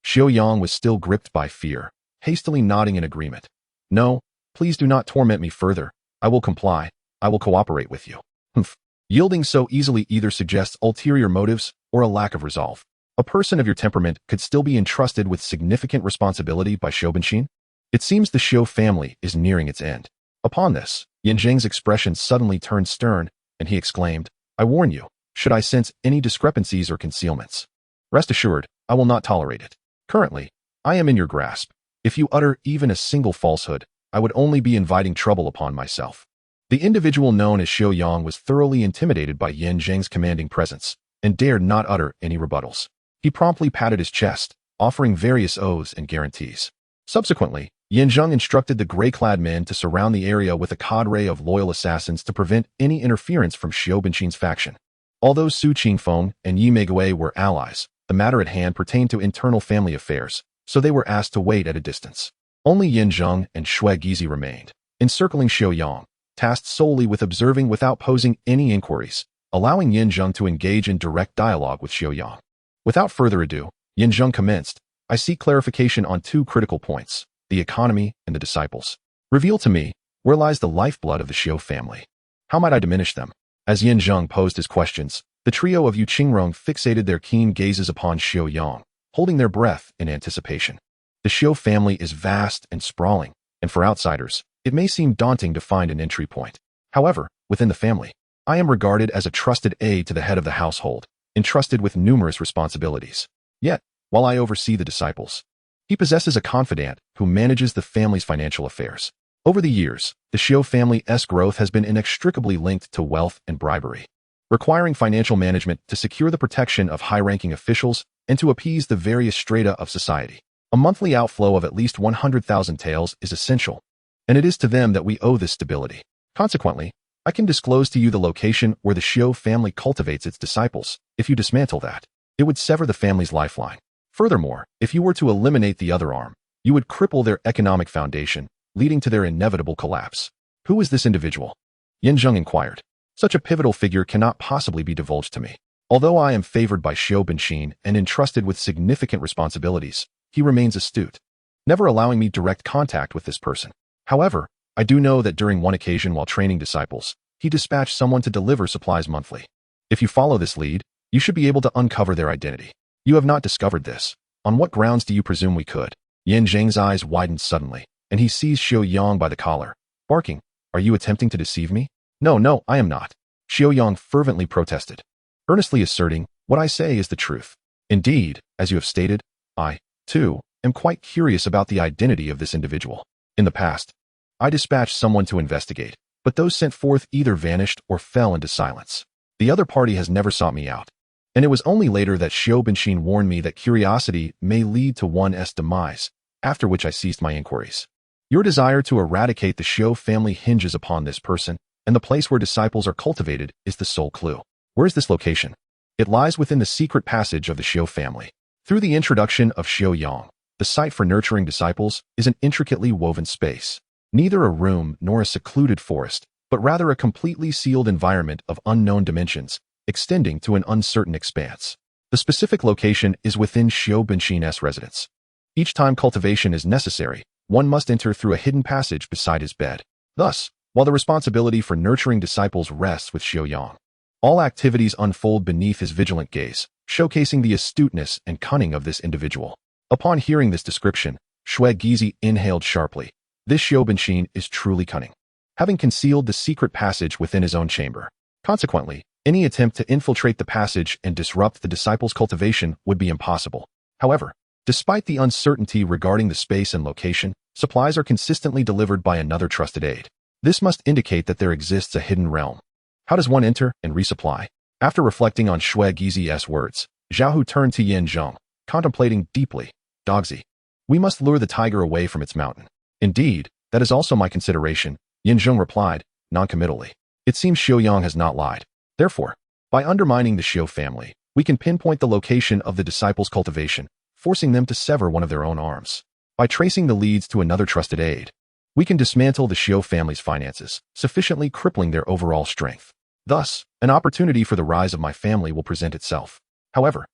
Xiaoyang was still gripped by fear, hastily nodding in agreement. No, please do not torment me further. I will comply. I will cooperate with you. Humph. Yielding so easily either suggests ulterior motives or a lack of resolve. A person of your temperament could still be entrusted with significant responsibility by Xiao Benxin? It seems the Xiao family is nearing its end. Upon this, Yanzheng's expression suddenly turned stern, and he exclaimed, I warn you, should I sense any discrepancies or concealments, rest assured, I will not tolerate it. Currently, I am in your grasp. If you utter even a single falsehood, I would only be inviting trouble upon myself. The individual known as Xiaoyang was thoroughly intimidated by Yanzheng's commanding presence, and dared not utter any rebuttals. He promptly patted his chest, offering various oaths and guarantees. Subsequently, Yanzheng instructed the gray-clad men to surround the area with a cadre of loyal assassins to prevent any interference from Xiao Benxin's faction. Although Su Qingfeng and Yi Meigui were allies, the matter at hand pertained to internal family affairs, so they were asked to wait at a distance. Only Yanzheng and Shui Gizi remained, encircling Xiaoyang, tasked solely with observing without posing any inquiries, allowing Yanzheng to engage in direct dialogue with Xiaoyang. Without further ado, Yanzheng commenced, I seek clarification on 2 critical points, the economy and the disciples. Reveal to me, where lies the lifeblood of the Xiao family? How might I diminish them? As Yanzheng posed his questions, the trio of Yu Qingrong fixated their keen gazes upon Xiaoyang, holding their breath in anticipation. The Xiu family is vast and sprawling, and for outsiders, it may seem daunting to find an entry point. However, within the family, I am regarded as a trusted aide to the head of the household, entrusted with numerous responsibilities. Yet, while I oversee the disciples, he possesses a confidant who manages the family's financial affairs. Over the years, the Xiu family's growth has been inextricably linked to wealth and bribery, requiring financial management to secure the protection of high-ranking officials and to appease the various strata of society. A monthly outflow of at least 100,000 taels is essential, and it is to them that we owe this stability. Consequently, I can disclose to you the location where the Xiu family cultivates its disciples. If you dismantle that, it would sever the family's lifeline. Furthermore, if you were to eliminate the other arm, you would cripple their economic foundation, leading to their inevitable collapse. Who is this individual? Zheng inquired. Such a pivotal figure cannot possibly be divulged to me. Although I am favored by Xiu Benqin and entrusted with significant responsibilities, he remains astute, never allowing me direct contact with this person. However, I do know that during one occasion while training disciples, he dispatched someone to deliver supplies monthly. If you follow this lead, you should be able to uncover their identity. You have not discovered this. On what grounds do you presume we could? Zheng's eyes widened suddenly, and he seized Xiu Yang by the collar, barking, "Are you attempting to deceive me?" No, I am not. Xiu Yang fervently protested, earnestly asserting, "What I say is the truth. Indeed, as you have stated, I, too, am quite curious about the identity of this individual. In the past, I dispatched someone to investigate, but those sent forth either vanished or fell into silence. The other party has never sought me out, and it was only later that Xiu Benqin warned me that curiosity may lead to one's demise, after which I ceased my inquiries. Your desire to eradicate the Xiu family hinges upon this person, and the place where disciples are cultivated is the sole clue. Where is this location? It lies within the secret passage of the Xiu family. Through the introduction of Xiu Yang, the site for nurturing disciples is an intricately woven space. Neither a room nor a secluded forest, but rather a completely sealed environment of unknown dimensions, extending to an uncertain expanse. The specific location is within Xiu Benqin's residence. Each time cultivation is necessary, one must enter through a hidden passage beside his bed. Thus, while the responsibility for nurturing disciples rests with Xiu Yang, all activities unfold beneath his vigilant gaze, showcasing the astuteness and cunning of this individual. Upon hearing this description, Shui Gizi inhaled sharply. This Xiu Benqin is truly cunning, having concealed the secret passage within his own chamber. Consequently, any attempt to infiltrate the passage and disrupt the disciples' cultivation would be impossible. However, despite the uncertainty regarding the space and location, supplies are consistently delivered by another trusted aide. This must indicate that there exists a hidden realm. How does one enter and resupply? After reflecting on Shui Gizi's words, Zhao turned to Zheng, contemplating deeply. Dogzi, we must lure the tiger away from its mountain. Indeed, that is also my consideration, Zheng replied, noncommittally. It seems Xiu Yang has not lied. Therefore, by undermining the Xiu family, we can pinpoint the location of the disciples' cultivation, forcing them to sever one of their own arms. By tracing the leads to another trusted aide, we can dismantle the Xiu family's finances, sufficiently crippling their overall strength. Thus, an opportunity for the rise of my family will present itself. However,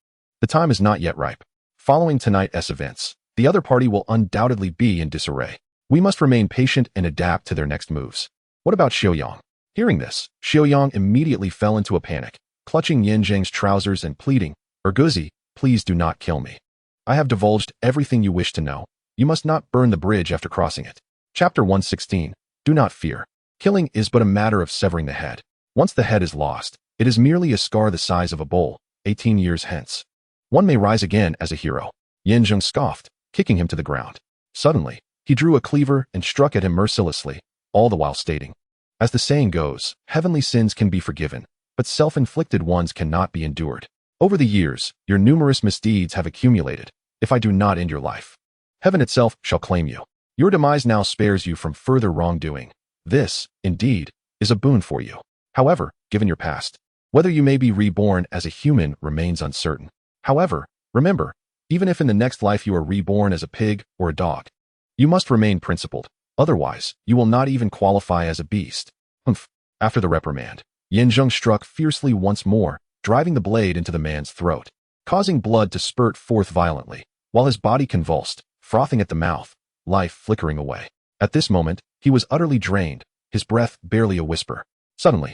the time is not yet ripe. Following tonight's events, the other party will undoubtedly be in disarray. We must remain patient and adapt to their next moves. What about Xiu Yang? Hearing this, Xiu Yang immediately fell into a panic, clutching Zheng's trousers and pleading, "Erguzi, please do not kill me. I have divulged everything you wish to know. You must not burn the bridge after crossing it." Chapter 116. Do not fear. Killing is but a matter of severing the head. Once the head is lost, it is merely a scar the size of a bowl. 18 years hence, one may rise again as a hero. Zheng scoffed, kicking him to the ground. Suddenly, he drew a cleaver and struck at him mercilessly, all the while stating, "As the saying goes, heavenly sins can be forgiven, but self-inflicted ones cannot be endured. Over the years, your numerous misdeeds have accumulated. If I do not end your life, heaven itself shall claim you. Your demise now spares you from further wrongdoing. This, indeed, is a boon for you. However, given your past, whether you may be reborn as a human remains uncertain. However, remember, even if in the next life you are reborn as a pig or a dog, you must remain principled. Otherwise, you will not even qualify as a beast." Humph. After the reprimand, Zheng struck fiercely once more, driving the blade into the man's throat, causing blood to spurt forth violently, while his body convulsed, frothing at the mouth, life flickering away. At this moment, he was utterly drained, his breath barely a whisper. Suddenly,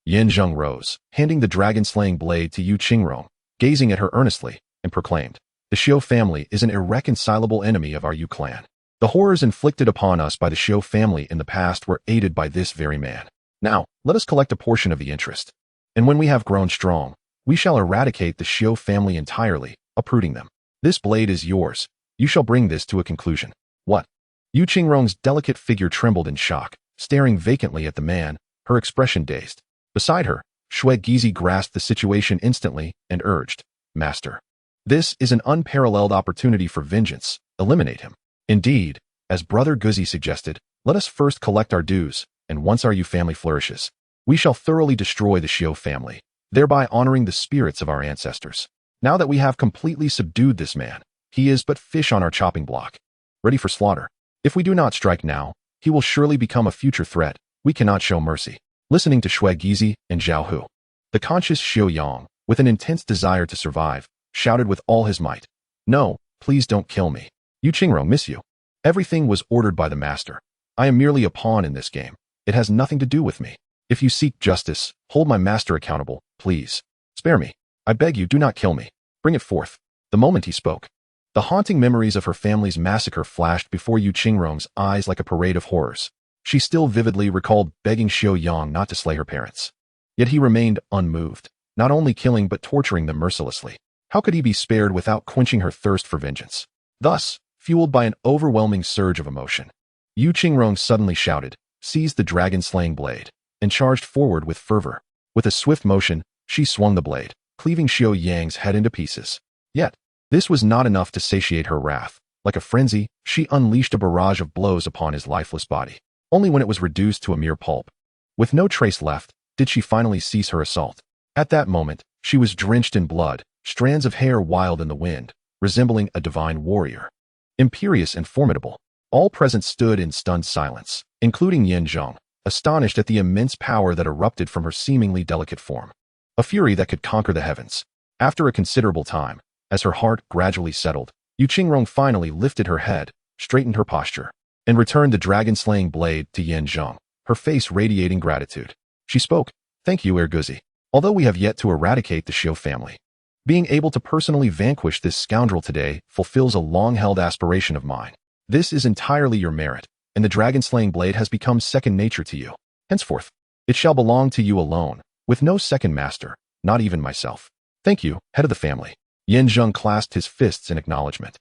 Zheng rose, handing the dragon-slaying blade to Yu Qingrong, gazing at her earnestly, and proclaimed, The Xiu family is an irreconcilable enemy of our Yu clan. The horrors inflicted upon us by the Xiu family in the past were aided by this very man. Now, let us collect a portion of the interest. And when we have grown strong, we shall eradicate the Xiu family entirely, uprooting them. This blade is yours. You shall bring this to a conclusion. What? Yu Qingrong's delicate figure trembled in shock, staring vacantly at the man, her expression dazed. Beside her, Shui Gizi grasped the situation instantly and urged, Master. This is an unparalleled opportunity for vengeance. Eliminate him. Indeed, as Brother Guzi suggested, let us first collect our dues, and once our Yu family flourishes, we shall thoroughly destroy the Xiu family, thereby honoring the spirits of our ancestors. Now that we have completely subdued this man, he is but fish on our chopping block, ready for slaughter. If we do not strike now, he will surely become a future threat. We cannot show mercy. Listening to Shui Gizi and Zhao Hu, the conscious Xiu Yang, with an intense desire to survive, shouted with all his might, No, please don't kill me. Yu Qingrong miss you. Everything was ordered by the master. I am merely a pawn in this game. It has nothing to do with me. If you seek justice, hold my master accountable, please. Spare me. I beg you, do not kill me. Bring it forth. The moment he spoke, the haunting memories of her family's massacre flashed before Yu Qingrong's eyes like a parade of horrors. She still vividly recalled begging Xiu Yang not to slay her parents. Yet he remained unmoved, not only killing but torturing them mercilessly. How could he be spared without quenching her thirst for vengeance? Thus, fueled by an overwhelming surge of emotion, Yu Qingrong suddenly shouted, seized the dragon-slaying blade, and charged forward with fervor. With a swift motion, she swung the blade, cleaving Xiu Yang's head into pieces. Yet, this was not enough to satiate her wrath. Like a frenzy, she unleashed a barrage of blows upon his lifeless body. Only when it was reduced to a mere pulp, with no trace left, did she finally cease her assault. At that moment, she was drenched in blood, strands of hair wild in the wind, resembling a divine warrior. Imperious and formidable, all present stood in stunned silence, including Yin Zheng, astonished at the immense power that erupted from her seemingly delicate form. A fury that could conquer the heavens. After a considerable time, as her heart gradually settled, Yu Qingrong finally lifted her head, straightened her posture, and returned the dragon-slaying blade to Yin Zheng, her face radiating gratitude. She spoke, Thank you, Guzi. Although we have yet to eradicate the Xiu family, being able to personally vanquish this scoundrel today fulfills a long-held aspiration of mine. This is entirely your merit, and the dragon-slaying blade has become second nature to you. Henceforth, it shall belong to you alone, with no second master, not even myself. Thank you, head of the family. Yin Zheng clasped his fists in acknowledgement,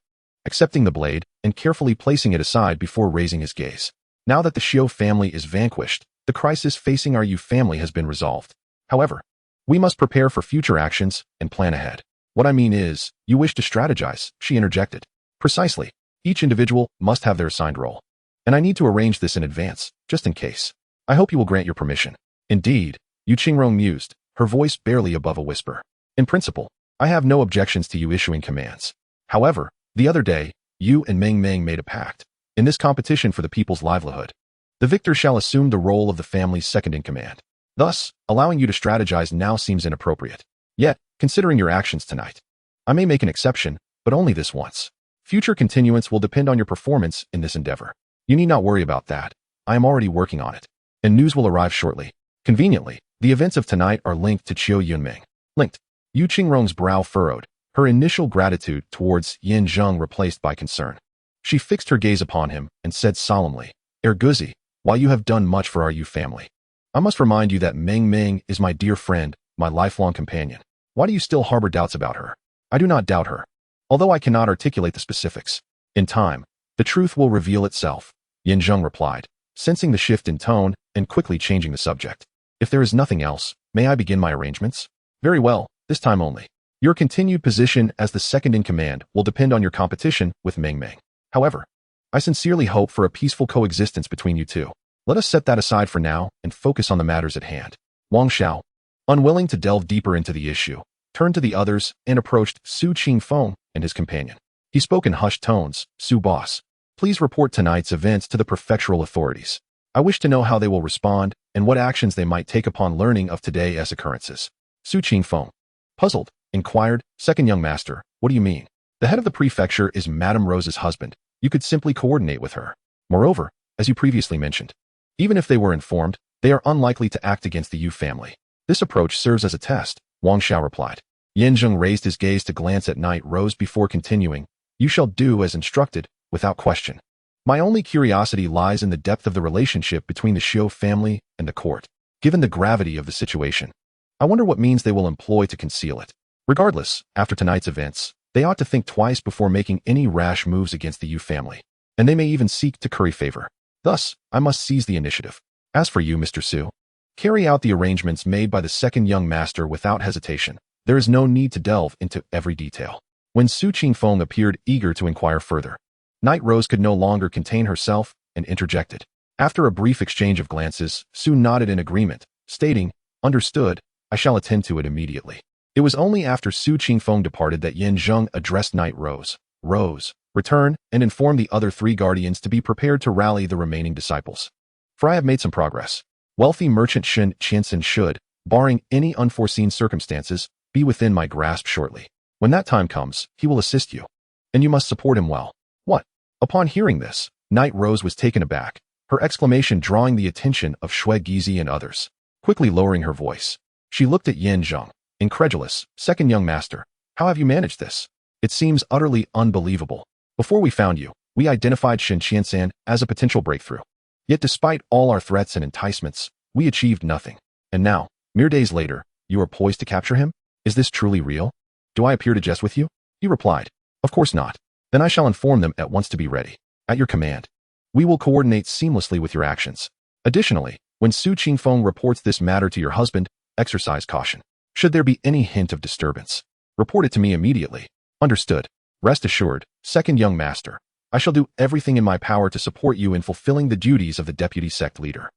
accepting the blade and carefully placing it aside before raising his gaze. Now that the Xiu family is vanquished, the crisis facing our Yu family has been resolved. However, we must prepare for future actions and plan ahead. What I mean is, you wish to strategize, she interjected. Precisely. Each individual must have their assigned role. And I need to arrange this in advance, just in case. I hope you will grant your permission. Indeed, Yu Qingrong mused, her voice barely above a whisper. In principle, I have no objections to you issuing commands. However, the other day, you and Meng Meng made a pact. In this competition for the people's livelihood, the victor shall assume the role of the family's second-in-command. Thus, allowing you to strategize now seems inappropriate. Yet, considering your actions tonight, I may make an exception, but only this once. Future continuance will depend on your performance in this endeavor. You need not worry about that. I am already working on it, and news will arrive shortly. Conveniently, the events of tonight are linked to Qiu Yunming. Linked. Yu Qingrong's brow furrowed, her initial gratitude towards Yin Zheng replaced by concern. She fixed her gaze upon him and said solemnly, Guzi, while you have done much for our Yu family, I must remind you that Meng Meng is my dear friend, my lifelong companion. Why do you still harbor doubts about her? I do not doubt her, although I cannot articulate the specifics. In time, the truth will reveal itself, Yin Zheng replied, sensing the shift in tone and quickly changing the subject. If there is nothing else, may I begin my arrangements? Very well, this time only. Your continued position as the second-in-command will depend on your competition with Meng Meng. However, I sincerely hope for a peaceful coexistence between you two. Let us set that aside for now and focus on the matters at hand. Wang Xiao, unwilling to delve deeper into the issue, turned to the others and approached Su Qingfeng and his companion. He spoke in hushed tones, Su boss, please report tonight's events to the prefectural authorities. I wish to know how they will respond and what actions they might take upon learning of today's occurrences. Su Qingfeng, puzzled, inquired, Second young master, what do you mean? The head of the prefecture is Madame Rose's husband. You could simply coordinate with her. Moreover, as you previously mentioned, even if they were informed, they are unlikely to act against the Yu family. This approach serves as a test, Wang Xiao replied. Zheng raised his gaze to glance at Knight Rose before continuing. You shall do as instructed, without question. My only curiosity lies in the depth of the relationship between the Xiu family and the court. Given the gravity of the situation, I wonder what means they will employ to conceal it. Regardless, after tonight's events, they ought to think twice before making any rash moves against the Yu family, and they may even seek to curry favor. Thus, I must seize the initiative. As for you, Mr. Su, carry out the arrangements made by the second young master without hesitation. There is no need to delve into every detail. When Su Qingfeng appeared eager to inquire further, Knight Rose could no longer contain herself and interjected. After a brief exchange of glances, Su nodded in agreement, stating, Understood, I shall attend to it immediately. It was only after Su Qingfeng departed that Zheng addressed Knight Rose. Rose, return and inform the other 3 guardians to be prepared to rally the remaining disciples. For I have made some progress. Wealthy merchant Shen Qianxin should, barring any unforeseen circumstances, be within my grasp shortly. When that time comes, he will assist you. And you must support him well. What? Upon hearing this, Knight Rose was taken aback, her exclamation drawing the attention of Shui Gizi and others. Quickly lowering her voice, she looked at Zheng, incredulous. Second young master, how have you managed this? It seems utterly unbelievable. Before we found you, we identified Shen Qianxin as a potential breakthrough. Yet despite all our threats and enticements, we achieved nothing. And now, mere days later, you are poised to capture him? Is this truly real? Do I appear to jest with you? He replied, Of course not. Then I shall inform them at once to be ready. At your command. We will coordinate seamlessly with your actions. Additionally, when Su Qingfeng reports this matter to your husband, exercise caution. Should there be any hint of disturbance, report it to me immediately. Understood. Rest assured, second young master, I shall do everything in my power to support you in fulfilling the duties of the deputy sect leader.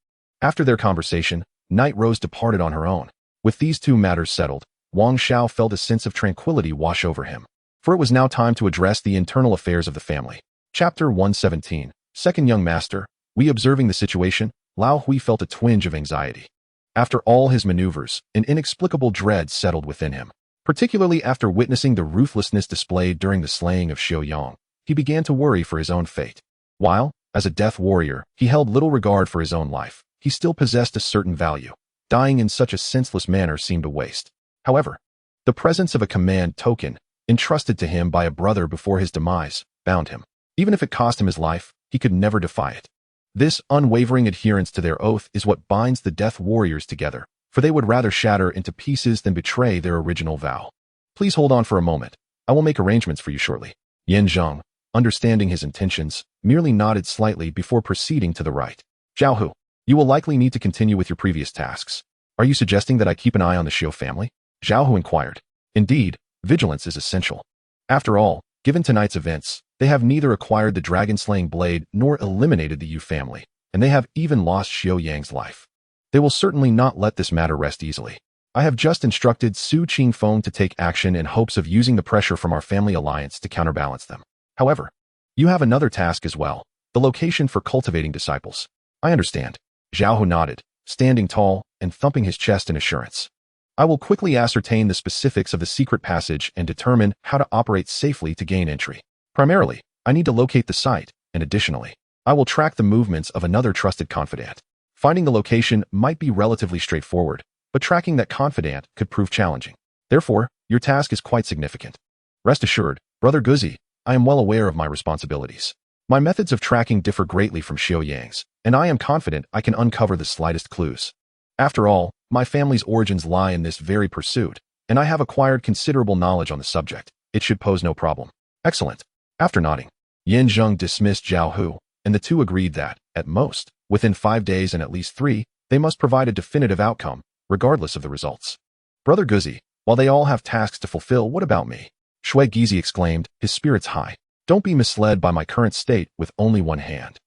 After their conversation, Knight Rose departed on her own. With these 2 matters settled, Wang Xiao felt a sense of tranquility wash over him. For it was now time to address the internal affairs of the family. Chapter 117. Second young master, we observing the situation, Lao Hui felt a twinge of anxiety. After all his maneuvers, an inexplicable dread settled within him. Particularly after witnessing the ruthlessness displayed during the slaying of Xiu Yang, he began to worry for his own fate. While, as a death warrior, he held little regard for his own life, he still possessed a certain value. Dying in such a senseless manner seemed a waste. However, the presence of a command token, entrusted to him by a brother before his demise, bound him. Even if it cost him his life, he could never defy it. This unwavering adherence to their oath is what binds the death warriors together, for they would rather shatter into pieces than betray their original vow. Please hold on for a moment. I will make arrangements for you shortly. Zheng, understanding his intentions, merely nodded slightly before proceeding to the right. Zhao, you will likely need to continue with your previous tasks. Are you suggesting that I keep an eye on the Xiu family? Zhao inquired. Indeed, vigilance is essential. After all, given tonight's events, they have neither acquired the dragon-slaying blade nor eliminated the Yu family, and they have even lost Xiu Yang's life. They will certainly not let this matter rest easily. I have just instructed Su Qingfeng to take action in hopes of using the pressure from our family alliance to counterbalance them. However, you have another task as well, the location for cultivating disciples. I understand. Zhao nodded, standing tall and thumping his chest in assurance. I will quickly ascertain the specifics of the secret passage and determine how to operate safely to gain entry. Primarily, I need to locate the site, and additionally, I will track the movements of another trusted confidant. Finding the location might be relatively straightforward, but tracking that confidant could prove challenging. Therefore, your task is quite significant. Rest assured, Brother Guzi, I am well aware of my responsibilities. My methods of tracking differ greatly from Xiu Yang's, and I am confident I can uncover the slightest clues. After all, my family's origins lie in this very pursuit, and I have acquired considerable knowledge on the subject. It should pose no problem. Excellent. After nodding, Zheng dismissed Zhao Hu, and the 2 agreed that, at most, within 5 days and at least 3, they must provide a definitive outcome, regardless of the results. Brother Guzi, while they all have tasks to fulfill, what about me? Shui Gizi exclaimed, his spirits high. Don't be misled by my current state with only one hand.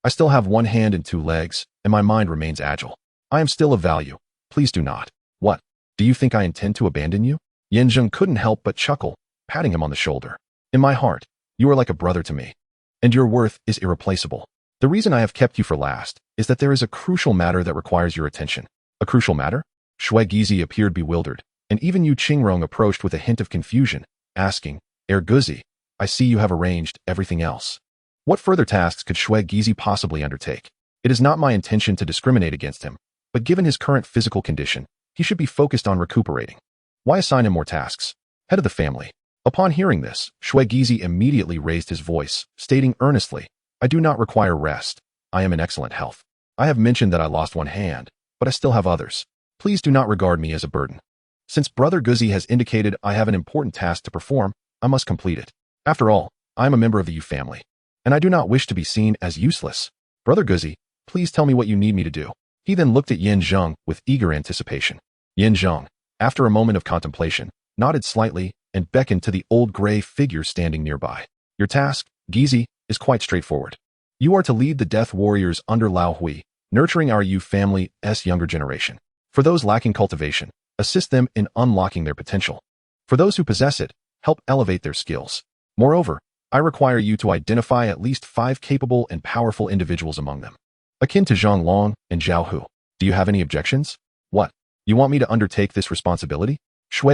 I still have 1 hand and 2 legs, and my mind remains agile. I am still of value. Please do not. What? Do you think I intend to abandon you? Zheng couldn't help but chuckle, patting him on the shoulder. In my heart, you are like a brother to me, and your worth is irreplaceable. The reason I have kept you for last is that there is a crucial matter that requires your attention. A crucial matter? Shui Gizi appeared bewildered, and even Yu Qingrong approached with a hint of confusion, asking, Guzi, I see you have arranged everything else. What further tasks could Shui Gizi possibly undertake? It is not my intention to discriminate against him, but given his current physical condition, he should be focused on recuperating. Why assign him more tasks? head of the family. Upon hearing this, Gizi immediately raised his voice, stating earnestly, I do not require rest. I am in excellent health. I have mentioned that I lost one hand, but I still have others. Please do not regard me as a burden. Since Brother Guzi has indicated I have an important task to perform, I must complete it. After all, I am a member of the Yu family, and I do not wish to be seen as useless. Brother Guzi, please tell me what you need me to do. He then looked at Zheng with eager anticipation. Zheng, after a moment of contemplation, nodded slightly and beckoned to the old gray figure standing nearby. Your task, Gizi, is quite straightforward. You are to lead the Death Warriors under Lao Hui, nurturing our Yu family's younger generation. For those lacking cultivation, assist them in unlocking their potential. For those who possess it, help elevate their skills. Moreover, I require you to identify at least 5 capable and powerful individuals among them, akin to Zhang Long and Zhao Hu. Do you have any objections? What? You want me to undertake this responsibility?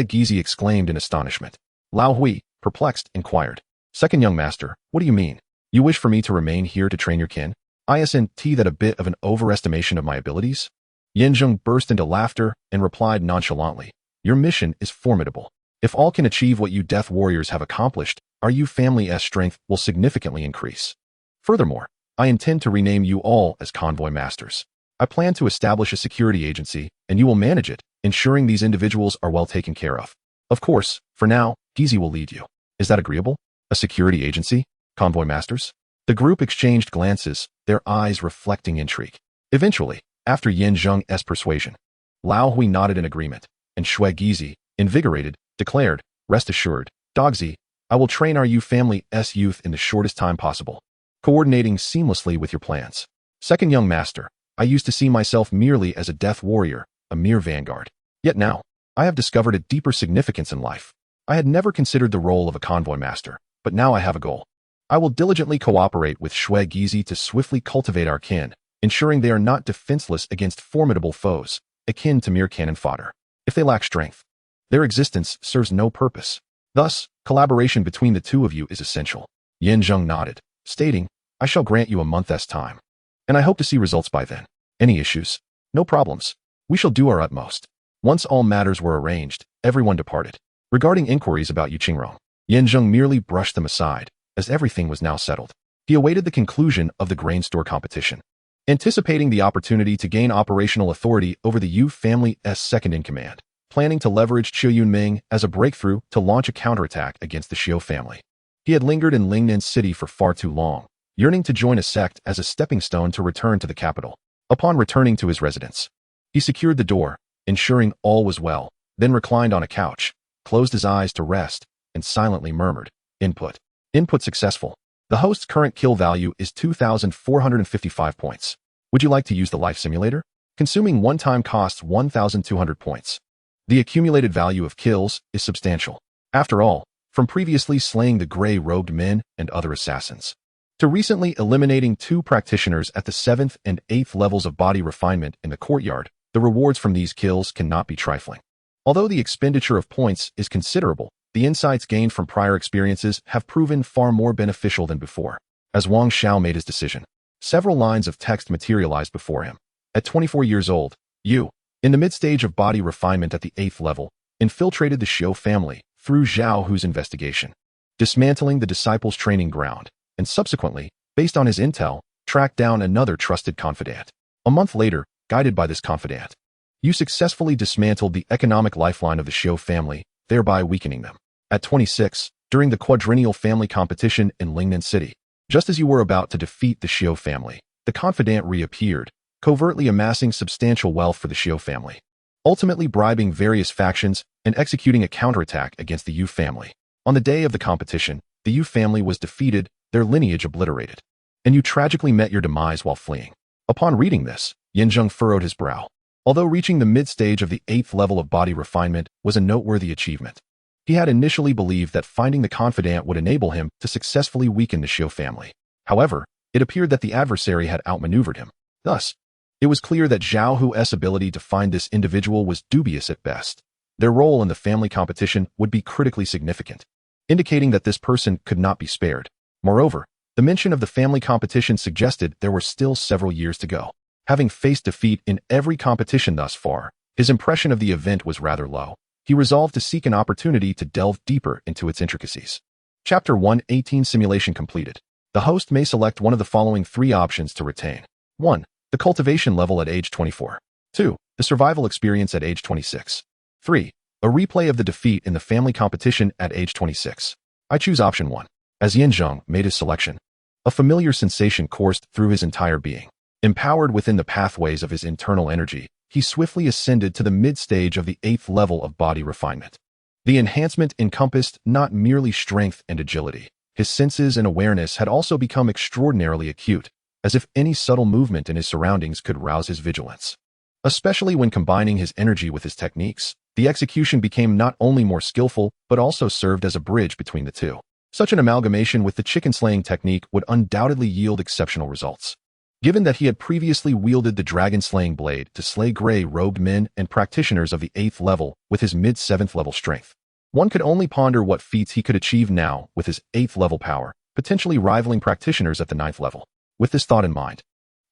Gizi exclaimed in astonishment. Lao Hui, perplexed, inquired. Second young master, what do you mean? You wish for me to remain here to train your kin? Isn't that a bit of an overestimation of my abilities? Zheng burst into laughter and replied nonchalantly. Your mission is formidable. If all can achieve what you Death Warriors have accomplished, our Yu family's strength will significantly increase. Furthermore, I intend to rename you all as convoy masters. I plan to establish a security agency, and you will manage it, ensuring these individuals are well taken care of. Of course, for now, Gizi will lead you. Is that agreeable? A security agency? Convoy masters? The group exchanged glances, their eyes reflecting intrigue. Eventually, after Zheng's persuasion, Lao Hui nodded in agreement, and Gizi, invigorated, declared, Rest assured, Dogzi, I will train our Yu family's youth in the shortest time possible, coordinating seamlessly with your plans. Second young master, I used to see myself merely as a death warrior, a mere vanguard. Yet now, I have discovered a deeper significance in life. I had never considered the role of a convoy master, but now I have a goal. I will diligently cooperate with Gizi to swiftly cultivate our kin, ensuring they are not defenseless against formidable foes, akin to mere cannon fodder. If they lack strength, their existence serves no purpose. Thus, collaboration between the two of you is essential. Zheng nodded, stating, I shall grant you a month's time, and I hope to see results by then. Any issues? No problems. We shall do our utmost. Once all matters were arranged, everyone departed. Regarding inquiries about Yu Qingrong, Zheng merely brushed them aside, as everything was now settled. He awaited the conclusion of the grain store competition, anticipating the opportunity to gain operational authority over the Yu family's second-in-command, planning to leverage Qiu Yunming as a breakthrough to launch a counterattack against the Xiu family. He had lingered in Lingnan City for far too long, yearning to join a sect as a stepping stone to return to the capital. Upon returning to his residence, he secured the door, ensuring all was well, then reclined on a couch, closed his eyes to rest, and silently murmured, Input. Input successful. The host's current kill value is 2,455 points. Would you like to use the life simulator? Consuming one time costs 1,200 points. The accumulated value of kills is substantial. After all, from previously slaying the gray-robed men and other assassins, to recently eliminating 2 practitioners at the 7th and 8th levels of body refinement in the courtyard, the rewards from these kills cannot be trifling. Although the expenditure of points is considerable, the insights gained from prior experiences have proven far more beneficial than before. As Wang Xiao made his decision, several lines of text materialized before him. At 24 years old, Yu, in the mid-stage of body refinement at the 8th level, infiltrated the Xiu family through Zhao Hu's investigation, dismantling the disciples' training ground, and subsequently, based on his intel, tracked down another trusted confidant. A month later, guided by this confidant, Yu successfully dismantled the economic lifeline of the Xiu family, thereby weakening them. At 26, during the quadrennial family competition in Lingnan City, just as you were about to defeat the Xiu family, the confidant reappeared, covertly amassing substantial wealth for the Xiu family, ultimately bribing various factions and executing a counterattack against the Yu family. On the day of the competition, the Yu family was defeated, their lineage obliterated, and you tragically met your demise while fleeing. Upon reading this, Zheng furrowed his brow. Although reaching the mid-stage of the 8th level of body refinement was a noteworthy achievement, he had initially believed that finding the confidant would enable him to successfully weaken the Xiu family. However, it appeared that the adversary had outmaneuvered him. Thus, it was clear that Zhao Hu's ability to find this individual was dubious at best. Their role in the family competition would be critically significant, indicating that this person could not be spared. Moreover, the mention of the family competition suggested there were still several years to go. Having faced defeat in every competition thus far, his impression of the event was rather low. he resolved to seek an opportunity to delve deeper into its intricacies. Chapter 118 Simulation completed. The host may select one of the following three options to retain. 1. The cultivation level at age 24. 2. The survival experience at age 26. 3. A replay of the defeat in the family competition at age 26. I choose option 1. As Zheng made his selection, a familiar sensation coursed through his entire being. Empowered within the pathways of his internal energy, he swiftly ascended to the mid-stage of the 8th level of body refinement. The enhancement encompassed not merely strength and agility. His senses and awareness had also become extraordinarily acute, as if any subtle movement in his surroundings could rouse his vigilance. Especially when combining his energy with his techniques, the execution became not only more skillful, but also served as a bridge between the two. Such an amalgamation with the chicken-slaying technique would undoubtedly yield exceptional results. Given that he had previously wielded the dragon-slaying blade to slay gray-robed men and practitioners of the 8th level with his mid-7th level strength, one could only ponder what feats he could achieve now with his 8th level power, potentially rivaling practitioners at the 9th level. With this thought in mind,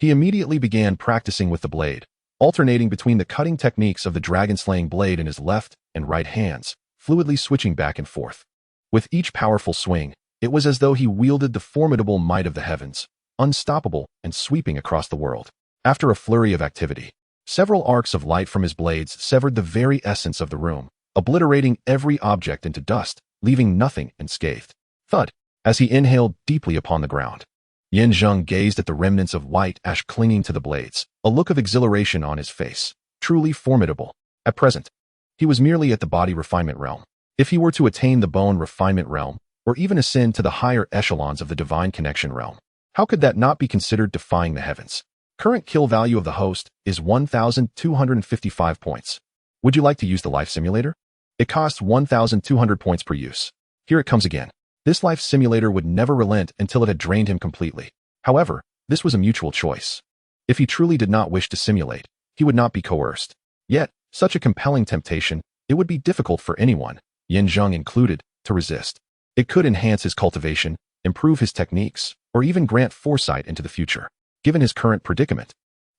he immediately began practicing with the blade, alternating between the cutting techniques of the dragon-slaying blade in his left and right hands, fluidly switching back and forth. With each powerful swing, it was as though he wielded the formidable might of the heavens, unstoppable and sweeping across the world. After a flurry of activity, several arcs of light from his blades severed the very essence of the room, obliterating every object into dust, leaving nothing unscathed. Thud! As he inhaled deeply upon the ground, Zheng gazed at the remnants of white ash clinging to the blades, a look of exhilaration on his face. Truly formidable. At present, he was merely at the body refinement realm. If he were to attain the bone refinement realm, or even ascend to the higher echelons of the divine connection realm, how could that not be considered defying the heavens? Current kill value of the host is 1,255 points. Would you like to use the life simulator? It costs 1,200 points per use. Here it comes again. This life simulator would never relent until it had drained him completely. However, this was a mutual choice. If he truly did not wish to simulate, he would not be coerced. Yet, such a compelling temptation, it would be difficult for anyone, Zheng included, to resist. It could enhance his cultivation, improve his techniques, or even grant foresight into the future. Given his current predicament,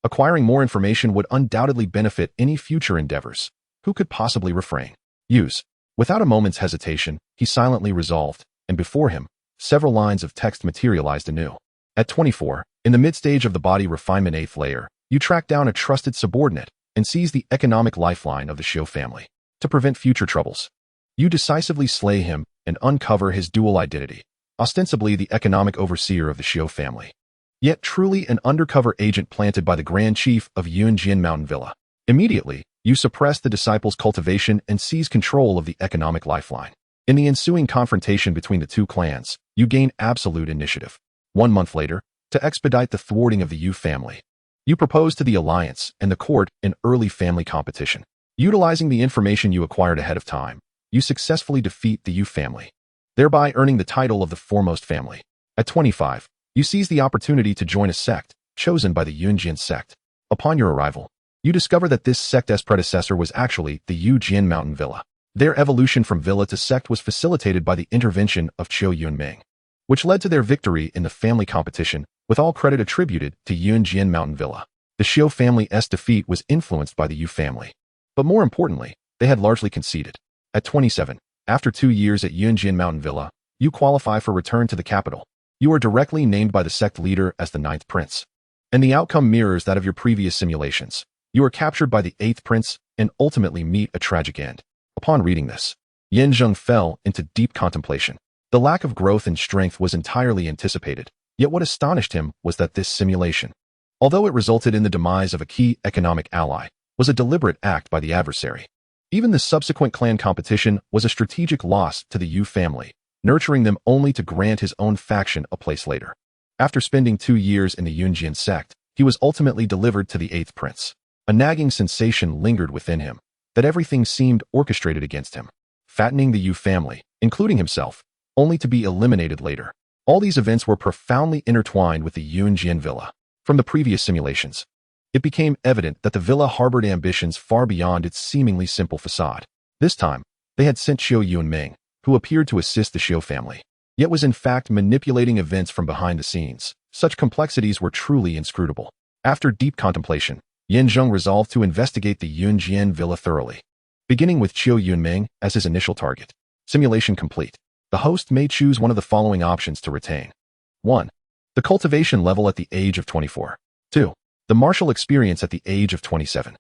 acquiring more information would undoubtedly benefit any future endeavors. Who could possibly refrain? Use. Without a moment's hesitation, he silently resolved, and before him, several lines of text materialized anew. At 24, in the mid-stage of the body refinement 8th layer, you track down a trusted subordinate and seize the economic lifeline of the Xiu family. To prevent future troubles, you decisively slay him and uncover his dual identity, ostensibly the economic overseer of the Xiu family, yet truly an undercover agent planted by the Grand Chief of Yunjian Mountain Villa. Immediately, you suppress the disciples' cultivation and seize control of the economic lifeline. In the ensuing confrontation between the two clans, you gain absolute initiative. 1 month later, to expedite the thwarting of the Yu family, you propose to the alliance and the court an early family competition. Utilizing the information you acquired ahead of time, you successfully defeat the Yu family, thereby earning the title of the foremost family. At 25, you seize the opportunity to join a sect, chosen by the Yunjian sect. Upon your arrival, you discover that this sect's predecessor was actually the Yunjian Mountain Villa. Their evolution from villa to sect was facilitated by the intervention of Qiu Yunming, which led to their victory in the family competition, with all credit attributed to Yunjian Mountain Villa. The Xiu family's defeat was influenced by the Yu family, but more importantly, they had largely conceded. At 27, after 2 years at Yunjian Mountain Villa, you qualify for return to the capital. You are directly named by the sect leader as the 9th prince, and the outcome mirrors that of your previous simulations. You are captured by the 8th prince and ultimately meet a tragic end. Upon reading this, Zheng fell into deep contemplation. The lack of growth and strength was entirely anticipated, yet what astonished him was that this simulation, although it resulted in the demise of a key economic ally, was a deliberate act by the adversary. Even the subsequent clan competition was a strategic loss to the Yu family, nurturing them only to grant his own faction a place later. After spending 2 years in the Yunjian sect, he was ultimately delivered to the 8th prince. A nagging sensation lingered within him, that everything seemed orchestrated against him, fattening the Yu family, including himself, only to be eliminated later. All these events were profoundly intertwined with the Yunjian villa. From the previous simulations, it became evident that the villa harbored ambitions far beyond its seemingly simple facade. This time, they had sent Qiu Yunming, who appeared to assist the Xiu family, yet was in fact manipulating events from behind the scenes. Such complexities were truly inscrutable. After deep contemplation, Zheng resolved to investigate the Yunjian villa thoroughly. beginning with Qiu Yunming as his initial target. Simulation complete. The host may choose one of the following options to retain. 1. The cultivation level at the age of 24. 2. The martial experience at the age of 27.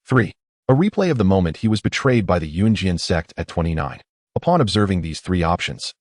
3. A replay of the moment he was betrayed by the Yunjian sect at 29. Upon observing these three options,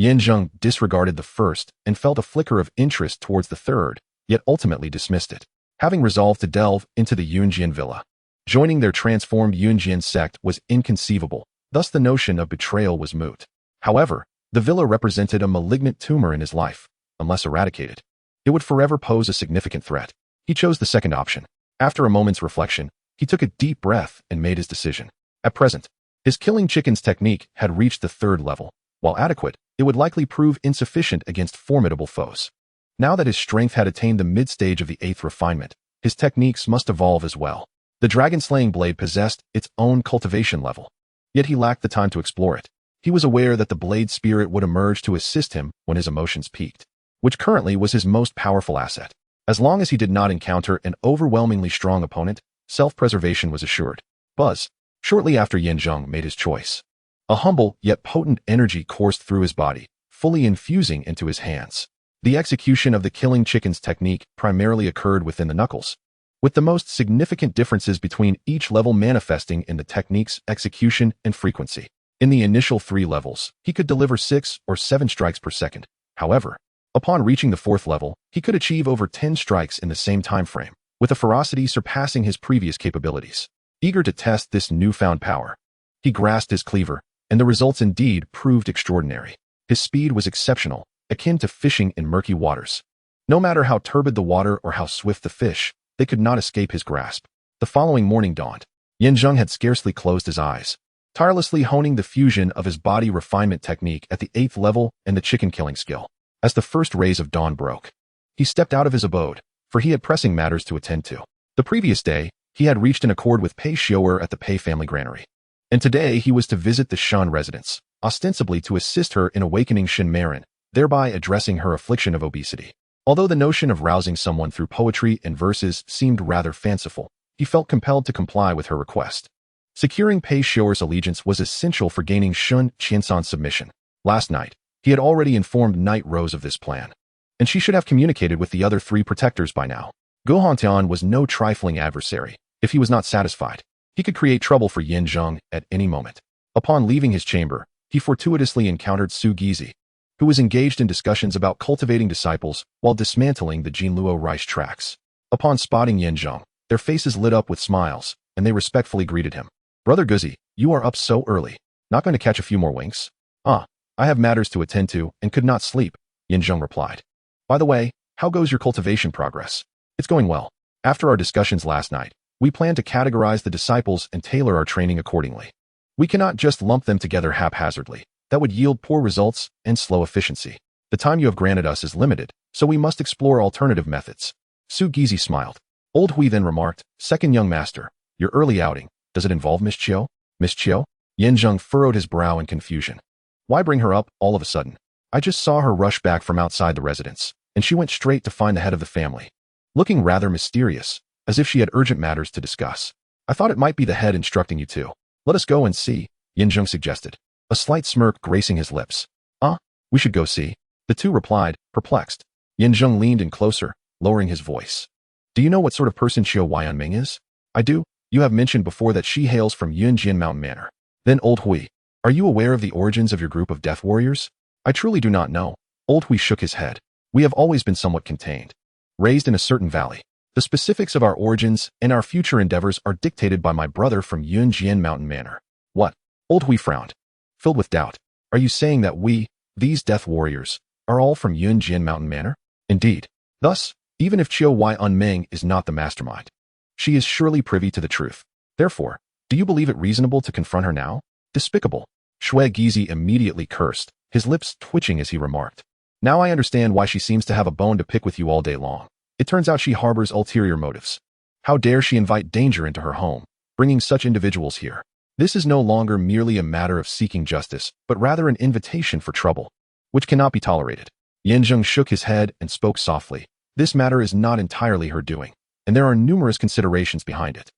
Zheng disregarded the first and felt a flicker of interest towards the third, yet ultimately dismissed it, having resolved to delve into the Yunjian villa. Joining their transformed Yunjian sect was inconceivable, thus the notion of betrayal was moot. However, the villa represented a malignant tumor in his life. Unless eradicated, it would forever pose a significant threat. He chose the second option. After a moment's reflection, he took a deep breath and made his decision. At present, his killing chickens technique had reached the third level. While adequate, it would likely prove insufficient against formidable foes. Now that his strength had attained the mid-stage of the 8th refinement, his techniques must evolve as well. The dragon-slaying blade possessed its own cultivation level, yet he lacked the time to explore it. He was aware that the blade spirit would emerge to assist him when his emotions peaked, which currently was his most powerful asset. As long as he did not encounter an overwhelmingly strong opponent, self-preservation was assured. Buzz. Shortly after Zheng made his choice, a humble yet potent energy coursed through his body, fully infusing into his hands. The execution of the killing chickens technique primarily occurred within the knuckles, with the most significant differences between each level manifesting in the technique's execution and frequency. In the initial 3 levels, he could deliver 6 or 7 strikes per second. However, upon reaching the 4th level, he could achieve over 10 strikes in the same time frame, with a ferocity surpassing his previous capabilities. Eager to test this newfound power, he grasped his cleaver, and the results indeed proved extraordinary. His speed was exceptional, akin to fishing in murky waters. No matter how turbid the water or how swift the fish, they could not escape his grasp. The following morning dawned. Zheng had scarcely closed his eyes, tirelessly honing the fusion of his body refinement technique at the 8th level and the chicken killing skill. As the first rays of dawn broke, he stepped out of his abode, for he had pressing matters to attend to. The previous day, he had reached an accord with Pei Xiuer at the Pei family granary, and today he was to visit the Shan residence, ostensibly to assist her in awakening Shen Marin, thereby addressing her affliction of obesity. Although the notion of rousing someone through poetry and verses seemed rather fanciful, he felt compelled to comply with her request. Securing Pei Xiuer's allegiance was essential for gaining Shun Qiansan's submission. Last night, he had already informed Knight Rose of this plan, and she should have communicated with the other 3 protectors by now. Guhantian was no trifling adversary. If he was not satisfied, he could create trouble for Zheng at any moment. Upon leaving his chamber, he fortuitously encountered Su Gizi, who was engaged in discussions about cultivating disciples while dismantling the Jinluo rice tracks. Upon spotting Zheng, their faces lit up with smiles, and they respectfully greeted him. "Brother Guzi, you are up so early. Not going to catch a few more winks?" "Ah, I have matters to attend to and could not sleep," Zheng replied. "By the way, how goes your cultivation progress?" "It's going well. After our discussions last night, we plan to categorize the disciples and tailor our training accordingly. We cannot just lump them together haphazardly. That would yield poor results and slow efficiency. The time you have granted us is limited, so we must explore alternative methods." Su Gizi smiled. Old Hui then remarked, "Second young master, your early outing, does it involve Miss Qiu?" "Miss Qiu?" Zheng furrowed his brow in confusion. "Why bring her up all of a sudden? I just saw her rush back from outside the residence, and she went straight to find the head of the family, looking rather mysterious, as if she had urgent matters to discuss. I thought it might be the head instructing you to. Let us go and see," Zheng suggested, a slight smirk gracing his lips. "Ah, we should go see," the two replied, perplexed. Zheng leaned in closer, lowering his voice. "Do you know what sort of person Qiu Huayanming is?" "I do. You have mentioned before that she hails from Yunjian Mountain Manor." Then Old Hui, "Are you aware of the origins of your group of death warriors?" "I truly do not know." Old Hui shook his head. "We have always been somewhat contained, raised in a certain valley. The specifics of our origins and our future endeavors are dictated by my brother from Yunjian Mountain Manor." "What?" Old Hui frowned, filled with doubt. "Are you saying that we, these death warriors, are all from Yunjian Mountain Manor?" "Indeed. Thus, even if Qiu Huayanming is not the mastermind, she is surely privy to the truth. Therefore, do you believe it reasonable to confront her now?" "Despicable." Shui Gizi immediately cursed, his lips twitching as he remarked. "Now I understand why she seems to have a bone to pick with you all day long. It turns out she harbors ulterior motives. How dare she invite danger into her home, bringing such individuals here? This is no longer merely a matter of seeking justice, but rather an invitation for trouble, which cannot be tolerated." Zheng shook his head and spoke softly. "This matter is not entirely her doing, and there are numerous considerations behind it.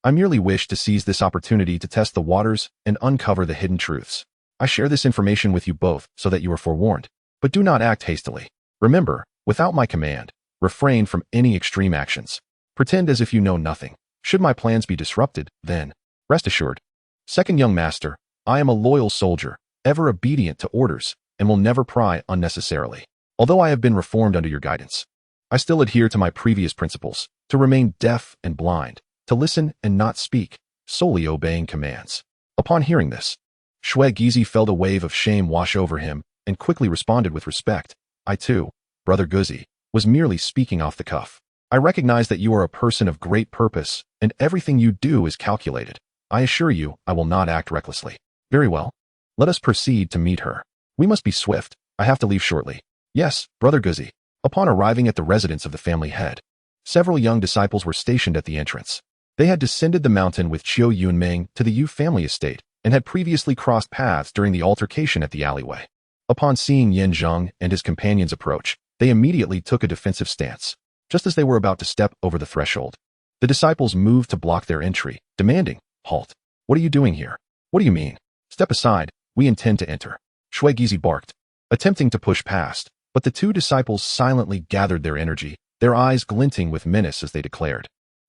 I merely wish to seize this opportunity to test the waters and uncover the hidden truths. I share this information with you both so that you are forewarned, but do not act hastily. Remember, without my command, refrain from any extreme actions. Pretend as if you know nothing. Should my plans be disrupted, then, rest assured. Second young master, I am a loyal soldier, ever obedient to orders, and will never pry unnecessarily. Although I have been reformed under your guidance, I still adhere to my previous principles, to remain deaf and blind, to listen and not speak, solely obeying commands. Upon hearing this, Shui Gizi felt a wave of shame wash over him and quickly responded with respect. I too, Brother Guzi, was merely speaking off the cuff. I recognize that you are a person of great purpose, and everything you do is calculated. I assure you, I will not act recklessly. Very well. Let us proceed to meet her. We must be swift. I have to leave shortly. Yes, Brother Guzi. Upon arriving at the residence of the family head, several young disciples were stationed at the entrance. They had descended the mountain with Qiu Yunming to the Yu family estate and had previously crossed paths during the altercation at the alleyway. Upon seeing Yin Zheng and his companions approach, they immediately took a defensive stance. Just as they were about to step over the threshold, the disciples moved to block their entry, demanding, "Halt! What are you doing here? What do you mean? Step aside, we intend to enter." Shui Gizi barked, attempting to push past, but the two disciples silently gathered their energy, their eyes glinting with menace as they declared,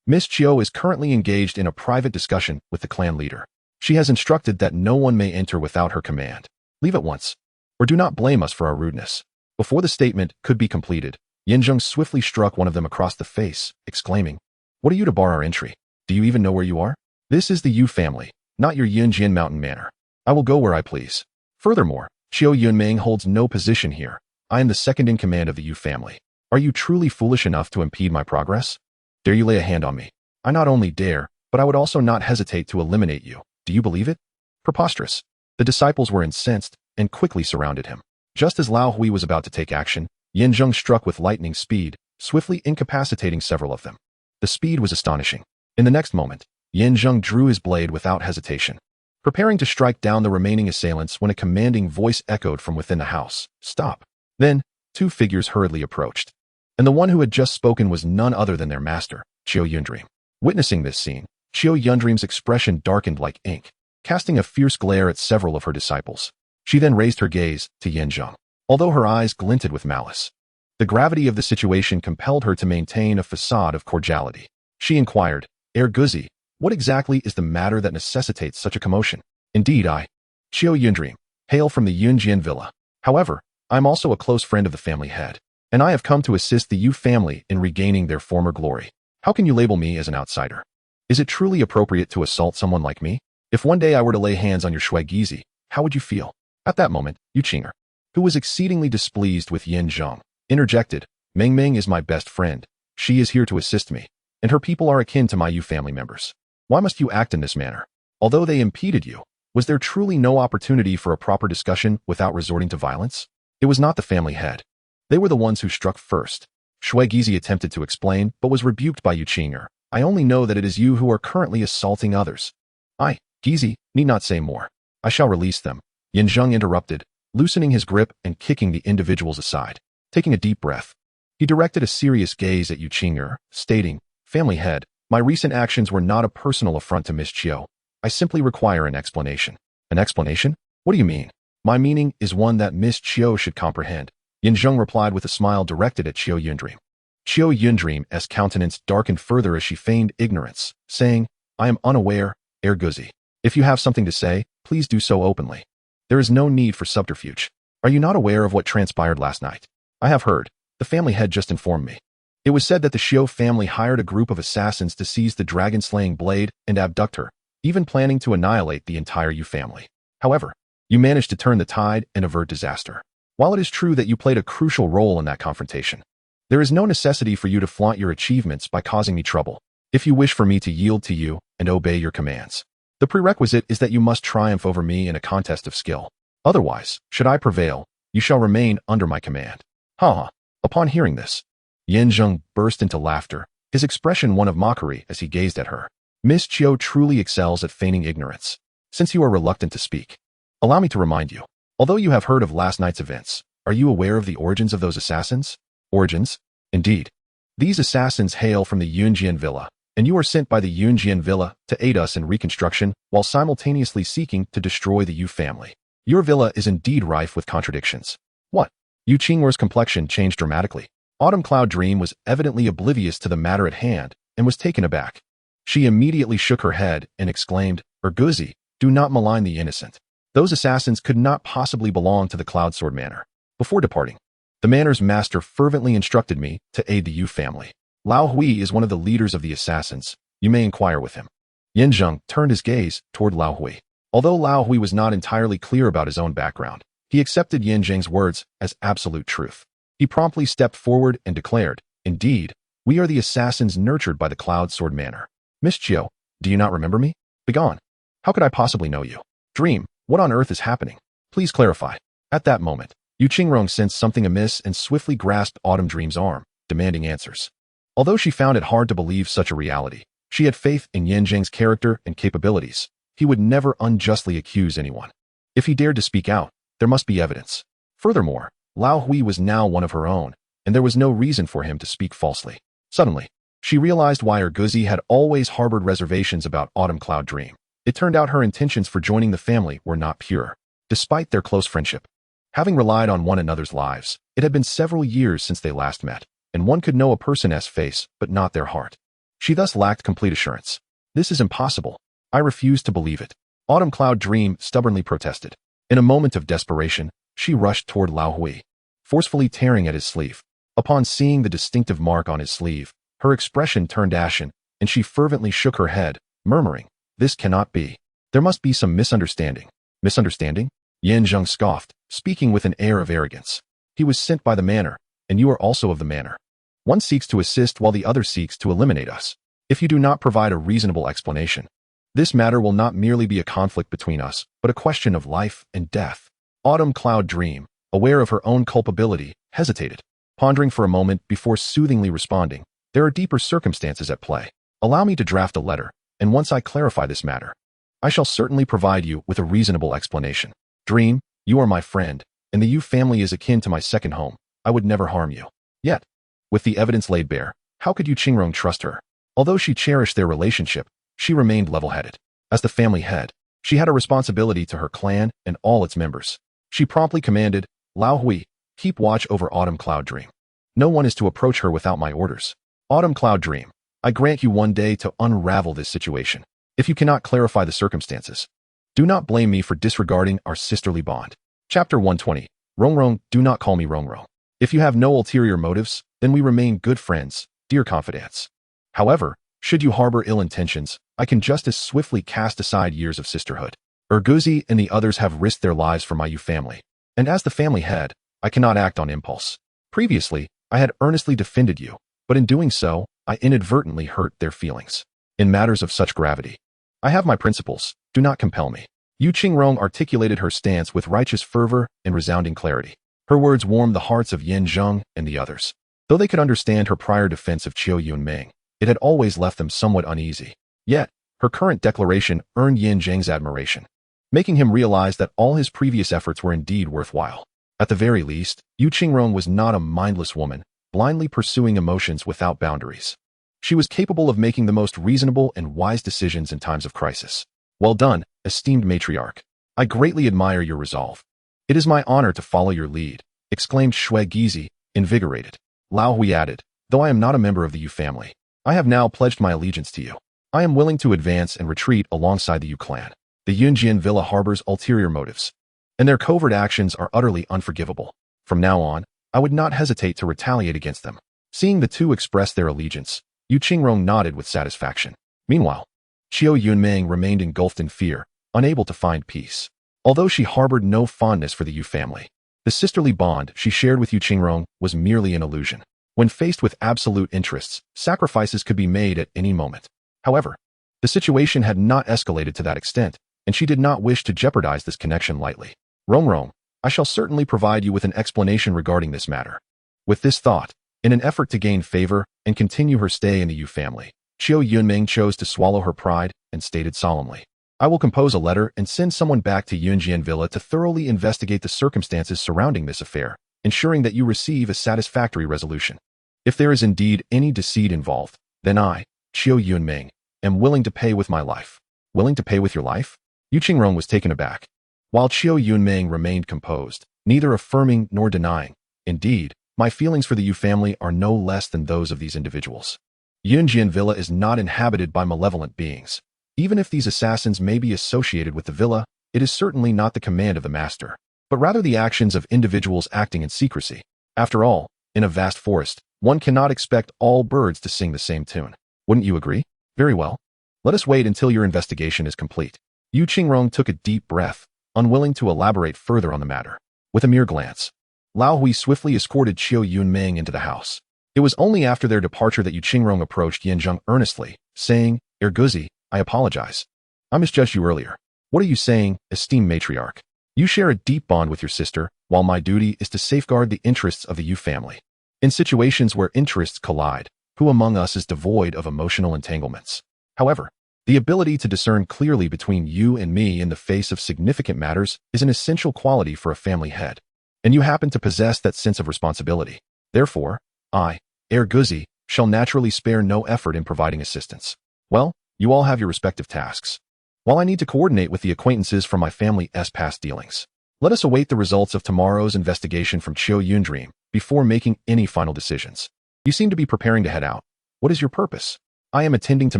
"Miss Qiu is currently engaged in a private discussion with the clan leader. She has instructed that no one may enter without her command. Leave at once, or do not blame us for our rudeness." Before the statement could be completed, Yin Zheng swiftly struck one of them across the face, exclaiming, "What are you to bar our entry? Do you even know where you are? This is the Yu family, not your Yunjian mountain manor. I will go where I please. Furthermore, Qiu Yunming holds no position here. I am the second in command of the Yu family. Are you truly foolish enough to impede my progress? Dare you lay a hand on me? I not only dare, but I would also not hesitate to eliminate you. Do you believe it?" Preposterous. The disciples were incensed and quickly surrounded him. Just as Lao Hui was about to take action, Yin Zheng struck with lightning speed, swiftly incapacitating several of them. The speed was astonishing. In the next moment, Yin Zheng drew his blade without hesitation, preparing to strike down the remaining assailants when a commanding voice echoed from within the house, "Stop." Then, two figures hurriedly approached, and the one who had just spoken was none other than their master, Qiu Yundream. Witnessing this scene, Qiu Yundream's expression darkened like ink, casting a fierce glare at several of her disciples. She then raised her gaze to Yin Zheng, although her eyes glinted with malice. The gravity of the situation compelled her to maintain a facade of cordiality. She inquired, Guzi, what exactly is the matter that necessitates such a commotion?" "Indeed, I, Qiu Yundream, hail from the Yunjian villa. However, I am also a close friend of the family head, and I have come to assist the Yu family in regaining their former glory. How can you label me as an outsider? Is it truly appropriate to assault someone like me? If one day I were to lay hands on your Shui Gizi, how would you feel?" At that moment, Yu Qing'er, who was exceedingly displeased with Yin Zheng, interjected, "Ming Ming is my best friend. She is here to assist me, and her people are akin to my Yu family members. Why must you act in this manner? Although they impeded you, was there truly no opportunity for a proper discussion without resorting to violence? It was not the family head. They were the ones who struck first." Shui Gizi attempted to explain, but was rebuked by Yu Qing'er. "I only know that it is you who are currently assaulting others. I, Gizi, need not say more. I shall release them." Yin Zheng interrupted, loosening his grip and kicking the individuals aside. Taking a deep breath, he directed a serious gaze at Yu Qing'er, stating, "Family head, my recent actions were not a personal affront to Miss Qiu. I simply require an explanation." "An explanation? What do you mean?" "My meaning is one that Miss Qiu should comprehend." Yin Zheng replied with a smile directed at Qiu Yundream. Qiu Yundream's countenance darkened further as she feigned ignorance, saying, "I am unaware, Guzi. If you have something to say, please do so openly. There is no need for subterfuge. Are you not aware of what transpired last night?" "I have heard. The family head just informed me. It was said that the Xiu family hired a group of assassins to seize the dragon-slaying blade and abduct her, even planning to annihilate the entire Yu family. However, you managed to turn the tide and avert disaster. While it is true that you played a crucial role in that confrontation, there is no necessity for you to flaunt your achievements by causing me trouble. If you wish for me to yield to you and obey your commands, the prerequisite is that you must triumph over me in a contest of skill. Otherwise, should I prevail, you shall remain under my command." Ha ha. Upon hearing this, Yin Zheng burst into laughter, his expression one of mockery as he gazed at her. "Miss Qiu truly excels at feigning ignorance. Since you are reluctant to speak, allow me to remind you. Although you have heard of last night's events, are you aware of the origins of those assassins?" "Origins? Indeed. These assassins hail from the Yunjian villa, and you are sent by the Yunjian villa to aid us in reconstruction while simultaneously seeking to destroy the Yu family. Your villa is indeed rife with contradictions. What? Yu Qingruo's complexion changed dramatically. Autumn Cloud Dream was evidently oblivious to the matter at hand and was taken aback. She immediately shook her head and exclaimed, "Erguzi, do not malign the innocent. Those assassins could not possibly belong to the Cloud Sword Manor." Before departing, the manor's master fervently instructed me to aid the Yu family. Lao Hui is one of the leaders of the assassins. You may inquire with him. Yin Zheng turned his gaze toward Lao Hui. Although Lao Hui was not entirely clear about his own background, he accepted Yin Zheng's words as absolute truth. He promptly stepped forward and declared, "Indeed, we are the assassins nurtured by the Cloud Sword Manor. Miss Chiu, do you not remember me? Begone. How could I possibly know you? Dream, what on earth is happening? Please clarify." At that moment, Yu Qingrong sensed something amiss and swiftly grasped Autumn Dream's arm, demanding answers. Although she found it hard to believe such a reality, she had faith in Yin Zheng's character and capabilities. He would never unjustly accuse anyone. If he dared to speak out, there must be evidence. Furthermore, Lao Hui was now one of her own, and there was no reason for him to speak falsely. Suddenly, she realized why Erguzi had always harbored reservations about Autumn Cloud Dream. It turned out her intentions for joining the family were not pure, despite their close friendship. Having relied on one another's lives, it had been several years since they last met, and one could know a person's face but not their heart. She thus lacked complete assurance. "This is impossible. I refuse to believe it." Autumn Cloud Dream stubbornly protested. In a moment of desperation, she rushed toward Lao Hui, forcefully tearing at his sleeve. Upon seeing the distinctive mark on his sleeve, her expression turned ashen, and she fervently shook her head, murmuring, "This cannot be. There must be some misunderstanding." "Misunderstanding?" Yin Zheng scoffed, speaking with an air of arrogance. "He was sent by the manor, and you are also of the manor. One seeks to assist while the other seeks to eliminate us. If you do not provide a reasonable explanation, this matter will not merely be a conflict between us, but a question of life and death." Autumn Cloud Dream, aware of her own culpability, hesitated, pondering for a moment before soothingly responding, "There are deeper circumstances at play. Allow me to draft a letter, and once I clarify this matter, I shall certainly provide you with a reasonable explanation. Dream, you are my friend, and the Yu family is akin to my second home. I would never harm you." Yet, with the evidence laid bare, how could Yu Qingrong trust her? Although she cherished their relationship, she remained level-headed. As the family head, she had a responsibility to her clan and all its members. She promptly commanded, "Lao Hui, keep watch over Autumn Cloud Dream. No one is to approach her without my orders. Autumn Cloud Dream, I grant you one day to unravel this situation. If you cannot clarify the circumstances, do not blame me for disregarding our sisterly bond." Chapter 120. Rongrong, do not call me Rongrong. If you have no ulterior motives, then we remain good friends, dear confidants. However, should you harbor ill intentions, I can just as swiftly cast aside years of sisterhood. Erguzi and the others have risked their lives for my Yu family, and as the family head, I cannot act on impulse. Previously, I had earnestly defended you, but in doing so, I inadvertently hurt their feelings. In matters of such gravity, I have my principles, do not compel me. Yu Qingrong articulated her stance with righteous fervor and resounding clarity. Her words warmed the hearts of Yin Zheng and the others. Though they could understand her prior defense of Qiu Yunming, it had always left them somewhat uneasy. Yet, her current declaration earned Yin Zheng's admiration, making him realize that all his previous efforts were indeed worthwhile. At the very least, Yu Qingrong was not a mindless woman, blindly pursuing emotions without boundaries. She was capable of making the most reasonable and wise decisions in times of crisis. Well done, esteemed matriarch. I greatly admire your resolve. It is my honor to follow your lead, exclaimed Shui Gizi, invigorated. Lao Hui added, though I am not a member of the Yu family, I have now pledged my allegiance to you. I am willing to advance and retreat alongside the Yu clan. The Yunjian villa harbors ulterior motives, and their covert actions are utterly unforgivable. From now on, I would not hesitate to retaliate against them. Seeing the two express their allegiance, Yu Qingrong nodded with satisfaction. Meanwhile, Qiu Yunming remained engulfed in fear, unable to find peace. Although she harbored no fondness for the Yu family, the sisterly bond she shared with Yu Qingrong was merely an illusion. When faced with absolute interests, sacrifices could be made at any moment. However, the situation had not escalated to that extent, and she did not wish to jeopardize this connection lightly. Rongrong, I shall certainly provide you with an explanation regarding this matter. With this thought, in an effort to gain favor and continue her stay in the Yu family, Qiu Yunming chose to swallow her pride and stated solemnly, I will compose a letter and send someone back to Yunjian Villa to thoroughly investigate the circumstances surrounding this affair, ensuring that you receive a satisfactory resolution. If there is indeed any deceit involved, then I, Qiu Yunming, am willing to pay with my life. Willing to pay with your life? Yu Qingrong was taken aback, while Qiu Yunming remained composed, neither affirming nor denying. Indeed, my feelings for the Yu family are no less than those of these individuals. Yunjian Villa is not inhabited by malevolent beings. Even if these assassins may be associated with the villa, it is certainly not the command of the master, but rather the actions of individuals acting in secrecy. After all, in a vast forest, one cannot expect all birds to sing the same tune. Wouldn't you agree? Very well. Let us wait until your investigation is complete. Yu Qingrong took a deep breath, unwilling to elaborate further on the matter. With a mere glance, Lao Hui swiftly escorted Qiu Yunming into the house. It was only after their departure that Yu Qingrong approached Yin Zheng earnestly, saying, Erguzi, I apologize. I misjudged you earlier. What are you saying, esteemed matriarch? You share a deep bond with your sister, while my duty is to safeguard the interests of the Yu family. In situations where interests collide, who among us is devoid of emotional entanglements? However, the ability to discern clearly between you and me in the face of significant matters is an essential quality for a family head. And you happen to possess that sense of responsibility. Therefore, I, Erguzi, shall naturally spare no effort in providing assistance. Well, you all have your respective tasks. While I need to coordinate with the acquaintances from my family's past dealings, let us await the results of tomorrow's investigation from Qiu Yundream before making any final decisions. You seem to be preparing to head out. What is your purpose? I am attending to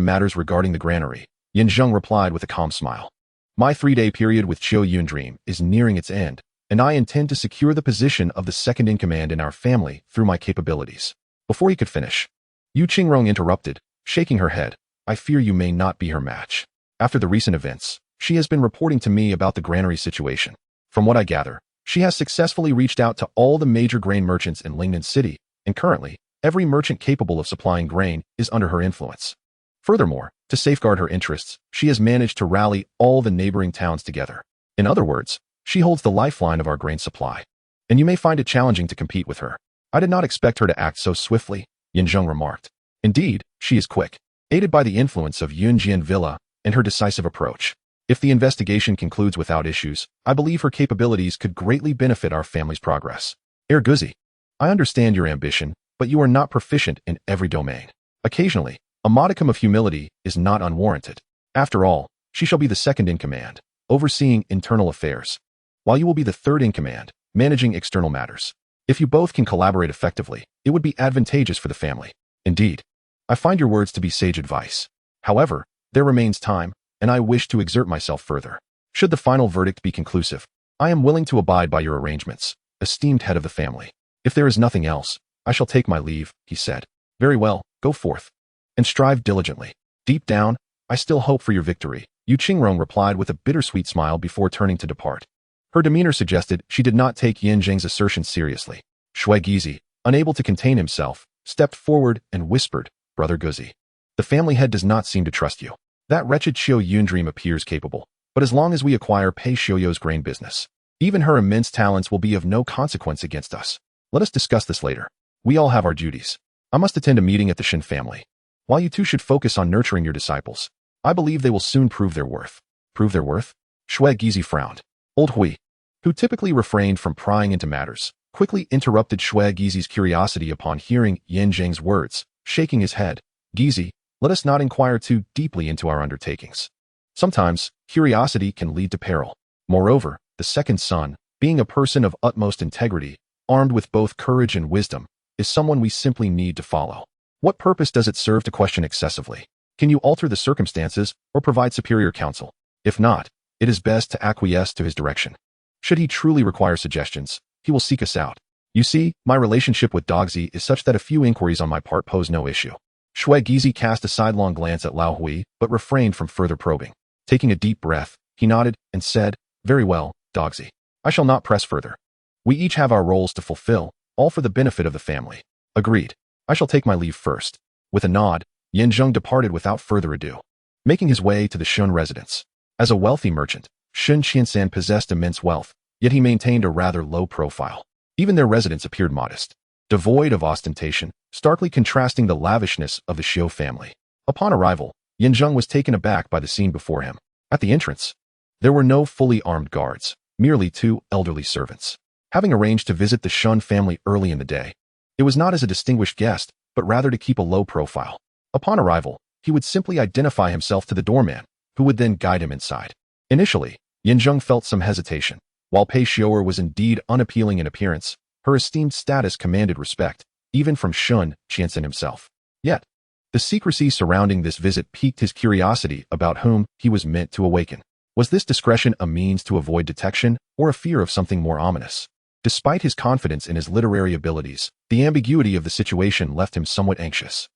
matters regarding the granary, Yin Zheng replied with a calm smile. My 3-day period with Qiu Yundream is nearing its end, and I intend to secure the position of the second-in-command in our family through my capabilities. Before he could finish, Yu Qingrong interrupted, shaking her head. I fear you may not be her match. After the recent events, she has been reporting to me about the granary situation. From what I gather, she has successfully reached out to all the major grain merchants in Lingnan City, and currently, every merchant capable of supplying grain is under her influence. Furthermore, to safeguard her interests, she has managed to rally all the neighboring towns together. In other words, she holds the lifeline of our grain supply. And you may find it challenging to compete with her. I did not expect her to act so swiftly, Yin Zheng remarked. Indeed, she is quick, aided by the influence of Yunjian Villa and her decisive approach. If the investigation concludes without issues, I believe her capabilities could greatly benefit our family's progress. Erguzi, I understand your ambition, but you are not proficient in every domain. Occasionally, a modicum of humility is not unwarranted. After all, she shall be the second-in-command, overseeing internal affairs, while you will be the third-in-command, managing external matters. If you both can collaborate effectively, it would be advantageous for the family. Indeed, I find your words to be sage advice. However, there remains time, and I wish to exert myself further. Should the final verdict be conclusive, I am willing to abide by your arrangements, esteemed head of the family. If there is nothing else, I shall take my leave, he said. Very well, go forth, and strive diligently. Deep down, I still hope for your victory, Yu Qingrong replied with a bittersweet smile before turning to depart. Her demeanor suggested she did not take Yin Zheng's assertion seriously. Shui Gizi, unable to contain himself, stepped forward and whispered, Brother Guzi, the family head does not seem to trust you. That wretched Qiu Yundream appears capable, but as long as we acquire Pei Xiuyo's grain business, even her immense talents will be of no consequence against us. Let us discuss this later. We all have our duties. I must attend a meeting at the Shen family. While you two should focus on nurturing your disciples, I believe they will soon prove their worth. Prove their worth? Shui Gizi frowned. Old Hui, who typically refrained from prying into matters, quickly interrupted Shui Gizi's curiosity upon hearing Yin Zheng's words, shaking his head. Gizi, let us not inquire too deeply into our undertakings. Sometimes, curiosity can lead to peril. Moreover, the second son, being a person of utmost integrity, armed with both courage and wisdom, is someone we simply need to follow. What purpose does it serve to question excessively? Can you alter the circumstances or provide superior counsel? If not, it is best to acquiesce to his direction. Should he truly require suggestions, he will seek us out. You see, my relationship with Dogzi is such that a few inquiries on my part pose no issue. Shui Gizi cast a sidelong glance at Lao Hui, but refrained from further probing. Taking a deep breath, he nodded and said, Very well, Dogzi. I shall not press further. We each have our roles to fulfill, all for the benefit of the family. Agreed. I shall take my leave first. With a nod, Yin Zheng departed without further ado, making his way to the Shun residence. As a wealthy merchant, Shun Qiansan possessed immense wealth, yet he maintained a rather low profile. Even their residence appeared modest, devoid of ostentation, starkly contrasting the lavishness of the Xiu family. Upon arrival, Yin Zheng was taken aback by the scene before him. At the entrance, there were no fully armed guards, merely 2 elderly servants. Having arranged to visit the Shun family early in the day, it was not as a distinguished guest, but rather to keep a low profile. Upon arrival, he would simply identify himself to the doorman, who would then guide him inside. Initially, Zheng felt some hesitation. While Pei Xiu'er was indeed unappealing in appearance, her esteemed status commanded respect, even from Shun Qianxin himself. Yet, the secrecy surrounding this visit piqued his curiosity about whom he was meant to awaken. Was this discretion a means to avoid detection, or a fear of something more ominous? Despite his confidence in his literary abilities, the ambiguity of the situation left him somewhat anxious.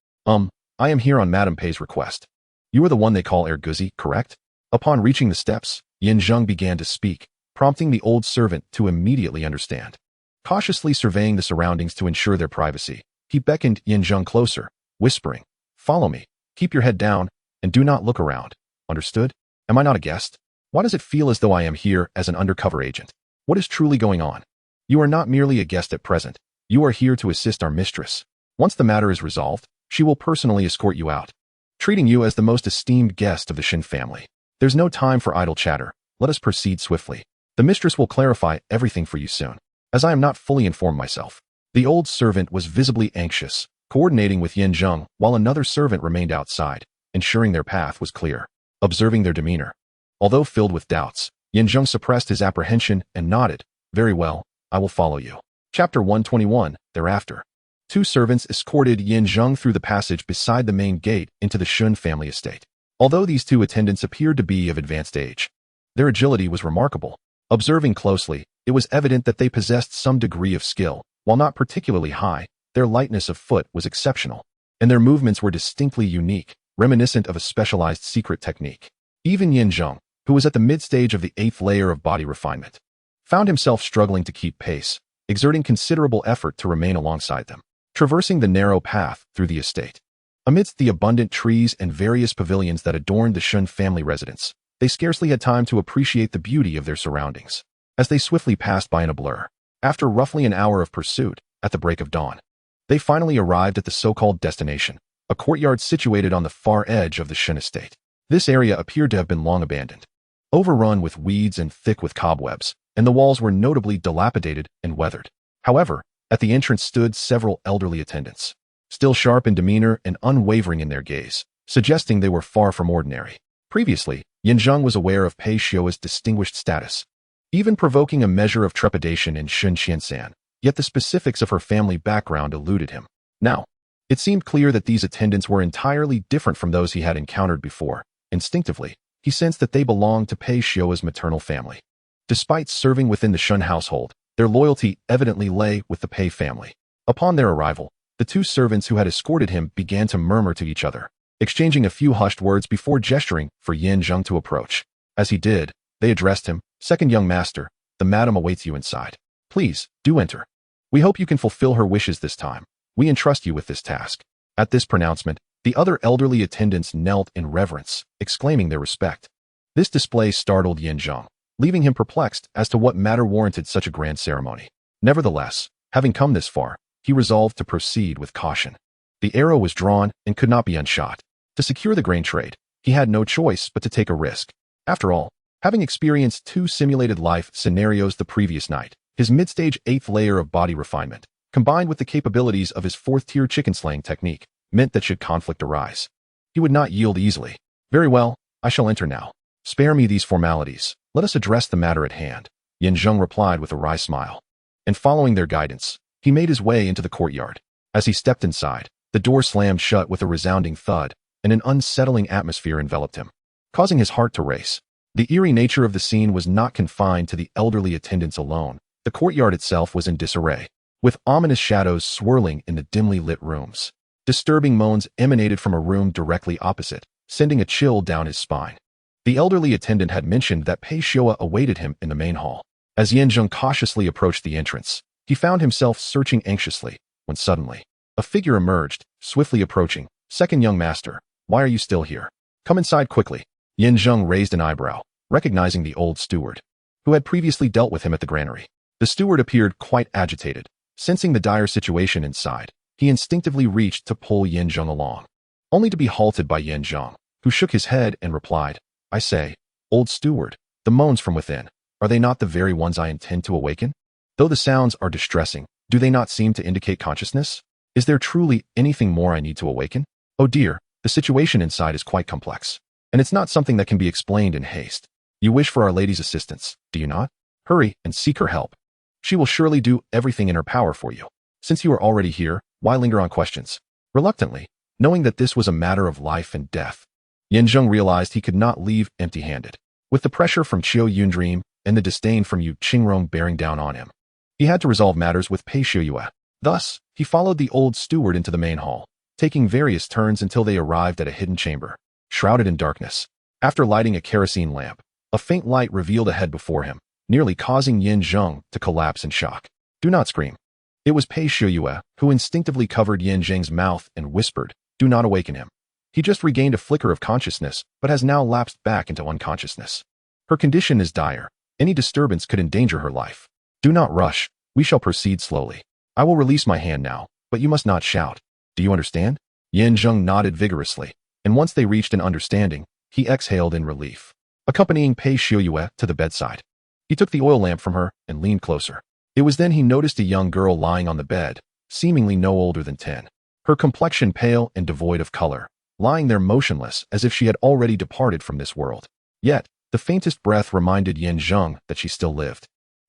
I am here on Madame Pei's request. You are the one they call Erguzi, correct? Upon reaching the steps, Zheng began to speak, prompting the old servant to immediately understand. Cautiously surveying the surroundings to ensure their privacy, he beckoned Zheng closer, whispering, "Follow me, keep your head down, and do not look around. Understood? Am I not a guest? Why does it feel as though I am here as an undercover agent? What is truly going on? You are not merely a guest at present. You are here to assist our mistress. Once the matter is resolved, she will personally escort you out, treating you as the most esteemed guest of the Shen family. There's no time for idle chatter. Let us proceed swiftly. The mistress will clarify everything for you soon, as I am not fully informed myself." The old servant was visibly anxious, coordinating with Zheng while another servant remained outside, ensuring their path was clear. Observing their demeanor, although filled with doubts, Zheng suppressed his apprehension and nodded. "Very well, I will follow you." Chapter 121, Thereafter. Two servants escorted Zheng through the passage beside the main gate into the Shun family estate. Although these two attendants appeared to be of advanced age, their agility was remarkable. Observing closely, it was evident that they possessed some degree of skill. While not particularly high, their lightness of foot was exceptional, and their movements were distinctly unique, reminiscent of a specialized secret technique. Even Zheng, who was at the mid-stage of the 8th layer of body refinement, found himself struggling to keep pace, exerting considerable effort to remain alongside them. Traversing the narrow path through the estate, amidst the abundant trees and various pavilions that adorned the Shun family residence, they scarcely had time to appreciate the beauty of their surroundings, as they swiftly passed by in a blur. After roughly an hour of pursuit, at the break of dawn, they finally arrived at the so-called destination, a courtyard situated on the far edge of the Shun estate. This area appeared to have been long abandoned, overrun with weeds and thick with cobwebs, and the walls were notably dilapidated and weathered. However, at the entrance stood several elderly attendants, still sharp in demeanor and unwavering in their gaze, suggesting they were far from ordinary. Previously, Zheng was aware of Pei Xiu'er's distinguished status, even provoking a measure of trepidation in Shun Qianxin, yet the specifics of her family background eluded him. Now, it seemed clear that these attendants were entirely different from those he had encountered before. Instinctively, he sensed that they belonged to Pei Xiu'er's maternal family. Despite serving within the Shun household, their loyalty evidently lay with the Pei family. Upon their arrival, the two servants who had escorted him began to murmur to each other, exchanging a few hushed words before gesturing for Zheng to approach. As he did, they addressed him, "Second young master, the madam awaits you inside. Please, do enter. We hope you can fulfill her wishes this time. We entrust you with this task." At this pronouncement, the other elderly attendants knelt in reverence, exclaiming their respect. This display startled Zheng, leaving him perplexed as to what matter warranted such a grand ceremony. Nevertheless, having come this far, he resolved to proceed with caution. The arrow was drawn and could not be unshot. To secure the grain trade, he had no choice but to take a risk. After all, having experienced 2 simulated life scenarios the previous night, his mid-stage 8th layer of body refinement, combined with the capabilities of his 4th-tier chicken slaying technique, meant that should conflict arise, he would not yield easily. "Very well, I shall enter now. Spare me these formalities. Let us address the matter at hand," Zheng replied with a wry smile. And following their guidance, he made his way into the courtyard. As he stepped inside, the door slammed shut with a resounding thud, and an unsettling atmosphere enveloped him, causing his heart to race. The eerie nature of the scene was not confined to the elderly attendants alone. The courtyard itself was in disarray, with ominous shadows swirling in the dimly lit rooms. Disturbing moans emanated from a room directly opposite, sending a chill down his spine. The elderly attendant had mentioned that Pei Xiu'er awaited him in the main hall. As Zheng cautiously approached the entrance, he found himself searching anxiously, when suddenly, a figure emerged, swiftly approaching. "Second young master, why are you still here? Come inside quickly." Zheng raised an eyebrow, recognizing the old steward, who had previously dealt with him at the granary. The steward appeared quite agitated. Sensing the dire situation inside, he instinctively reached to pull Zheng along, only to be halted by Zheng, who shook his head and replied, "I say, old steward, the moans from within, are they not the very ones I intend to awaken? Though the sounds are distressing, do they not seem to indicate consciousness? Is there truly anything more I need to awaken? Oh dear, The situation inside is quite complex, and it's not something that can be explained in haste. You wish for Our Lady's assistance, do you not? Hurry and seek her help. She will surely do everything in her power for you. Since you are already here, why linger on questions? Reluctantly, knowing that this was a matter of life and death, Zheng realized he could not leave empty-handed. With the pressure from Qiu Yundream and the disdain from Yu Qingrong bearing down on him, he had to resolve matters with Pei Xiuyue. Thus, he followed the old steward into the main hall, taking various turns until they arrived at a hidden chamber, shrouded in darkness. After lighting a kerosene lamp, a faint light revealed a head before him, nearly causing Zheng to collapse in shock. Do not scream. It was Pei Xiuyue, who instinctively covered Zheng's mouth and whispered, do not awaken him. He just regained a flicker of consciousness, but has now lapsed back into unconsciousness. Her condition is dire. Any disturbance could endanger her life. Do not rush. We shall proceed slowly. I will release my hand now, but you must not shout. Do you understand? Zheng nodded vigorously, and once they reached an understanding, he exhaled in relief. Accompanying Pei Xiuyue to the bedside, he took the oil lamp from her and leaned closer. It was then he noticed a young girl lying on the bed, seemingly no older than 10. Her complexion pale and devoid of color, lying there motionless as if she had already departed from this world. Yet, the faintest breath reminded Zheng that she still lived.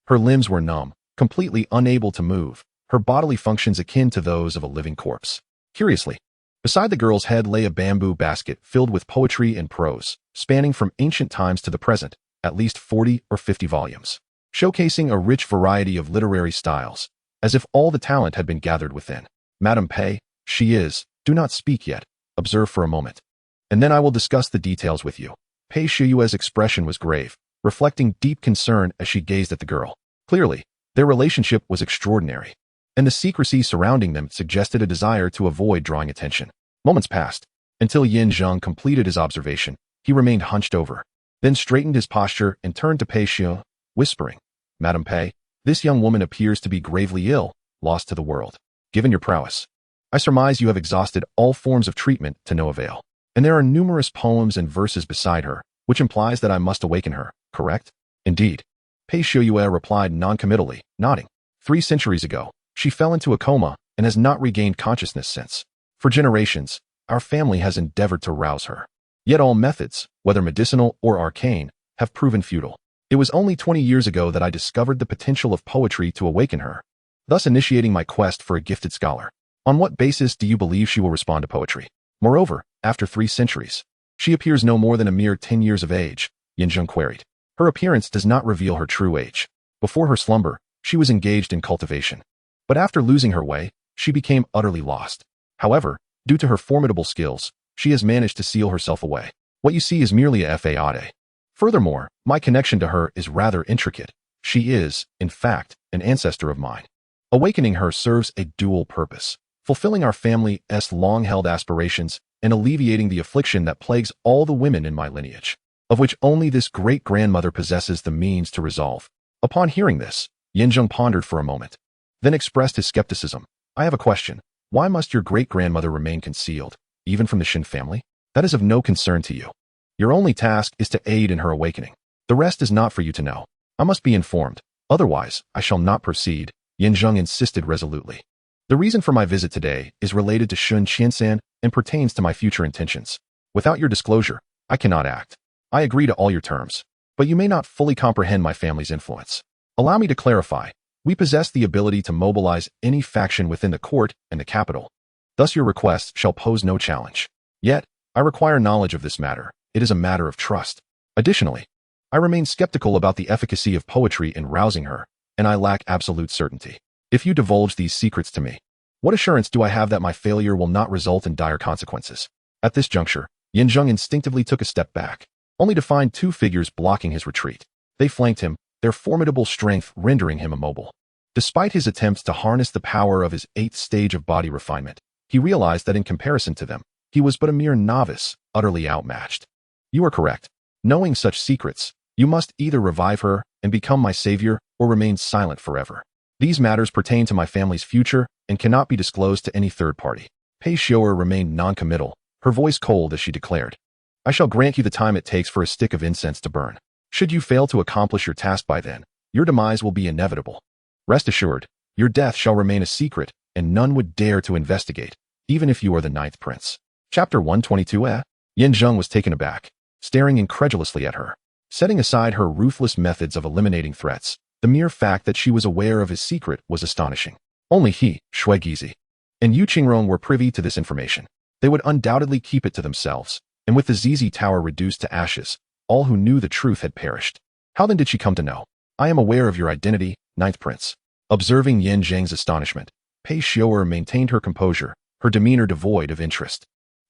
Her limbs were numb, completely unable to move, her bodily functions akin to those of a living corpse. Curiously, beside the girl's head lay a bamboo basket filled with poetry and prose, spanning from ancient times to the present, at least 40 or 50 volumes, showcasing a rich variety of literary styles, as if all the talent had been gathered within. Madam Pei, she is, do not speak yet, observe for a moment, and then I will discuss the details with you. Pei Xiuyue's expression was grave, reflecting deep concern as she gazed at the girl. Clearly, their relationship was extraordinary, and the secrecy surrounding them suggested a desire to avoid drawing attention. Moments passed, until Zheng completed his observation. He remained hunched over, then straightened his posture and turned to Pei Xiuyue, whispering, Madam Pei, this young woman appears to be gravely ill, lost to the world. Given your prowess, I surmise you have exhausted all forms of treatment to no avail, and there are numerous poems and verses beside her, which implies that I must awaken her, correct? Indeed. Pei Xiuyue replied noncommittally, nodding. 3 centuries ago, she fell into a coma and has not regained consciousness since. For generations, our family has endeavored to rouse her. Yet all methods, whether medicinal or arcane, have proven futile. It was only 20 years ago that I discovered the potential of poetry to awaken her, thus initiating my quest for a gifted scholar. On what basis do you believe she will respond to poetry? Moreover, after 3 centuries, she appears no more than a mere 10 years of age, Zheng queried. Her appearance does not reveal her true age. Before her slumber, she was engaged in cultivation. But after losing her way, she became utterly lost. However, due to her formidable skills, she has managed to seal herself away. What you see is merely a fade. Furthermore, my connection to her is rather intricate. She is, in fact, an ancestor of mine. Awakening her serves a dual purpose, fulfilling our family's long-held aspirations and alleviating the affliction that plagues all the women in my lineage, of which only this great-grandmother possesses the means to resolve. Upon hearing this, Zheng pondered for a moment, then expressed his skepticism. I have a question. Why must your great-grandmother remain concealed, even from the Shen family? That is of no concern to you. Your only task is to aid in her awakening. The rest is not for you to know. I must be informed. Otherwise, I shall not proceed, Zheng insisted resolutely. The reason for my visit today is related to Shun Qiansan and pertains to my future intentions. Without your disclosure, I cannot act. I agree to all your terms, but you may not fully comprehend my family's influence. Allow me to clarify. We possess the ability to mobilize any faction within the court and the capital. Thus your request shall pose no challenge. Yet, I require knowledge of this matter. It is a matter of trust. Additionally, I remain skeptical about the efficacy of poetry in rousing her, and I lack absolute certainty. If you divulge these secrets to me, what assurance do I have that my failure will not result in dire consequences? At this juncture, Zheng instinctively took a step back, only to find 2 figures blocking his retreat. They flanked him, their formidable strength rendering him immobile. Despite his attempts to harness the power of his 8th stage of body refinement, he realized that in comparison to them, he was but a mere novice, utterly outmatched. You are correct. Knowing such secrets, you must either revive her and become my savior or remain silent forever. These matters pertain to my family's future and cannot be disclosed to any third party. Pei Xiuyue remained noncommittal, her voice cold as she declared, I shall grant you the time it takes for a stick of incense to burn. Should you fail to accomplish your task by then, your demise will be inevitable. Rest assured, your death shall remain a secret, and none would dare to investigate, even if you are the 9th prince. Chapter 122. Zheng was taken aback, staring incredulously at her. Setting aside her ruthless methods of eliminating threats, the mere fact that she was aware of his secret was astonishing. Only he, Shui Gizi, and Yu Qingrong were privy to this information. They would undoubtedly keep it to themselves, and with the Zizi Tower reduced to ashes, all who knew the truth had perished. How then did she come to know? I am aware of your identity, Ninth Prince. Observing Zheng's astonishment, Pei Xiu'er maintained her composure, her demeanor devoid of interest.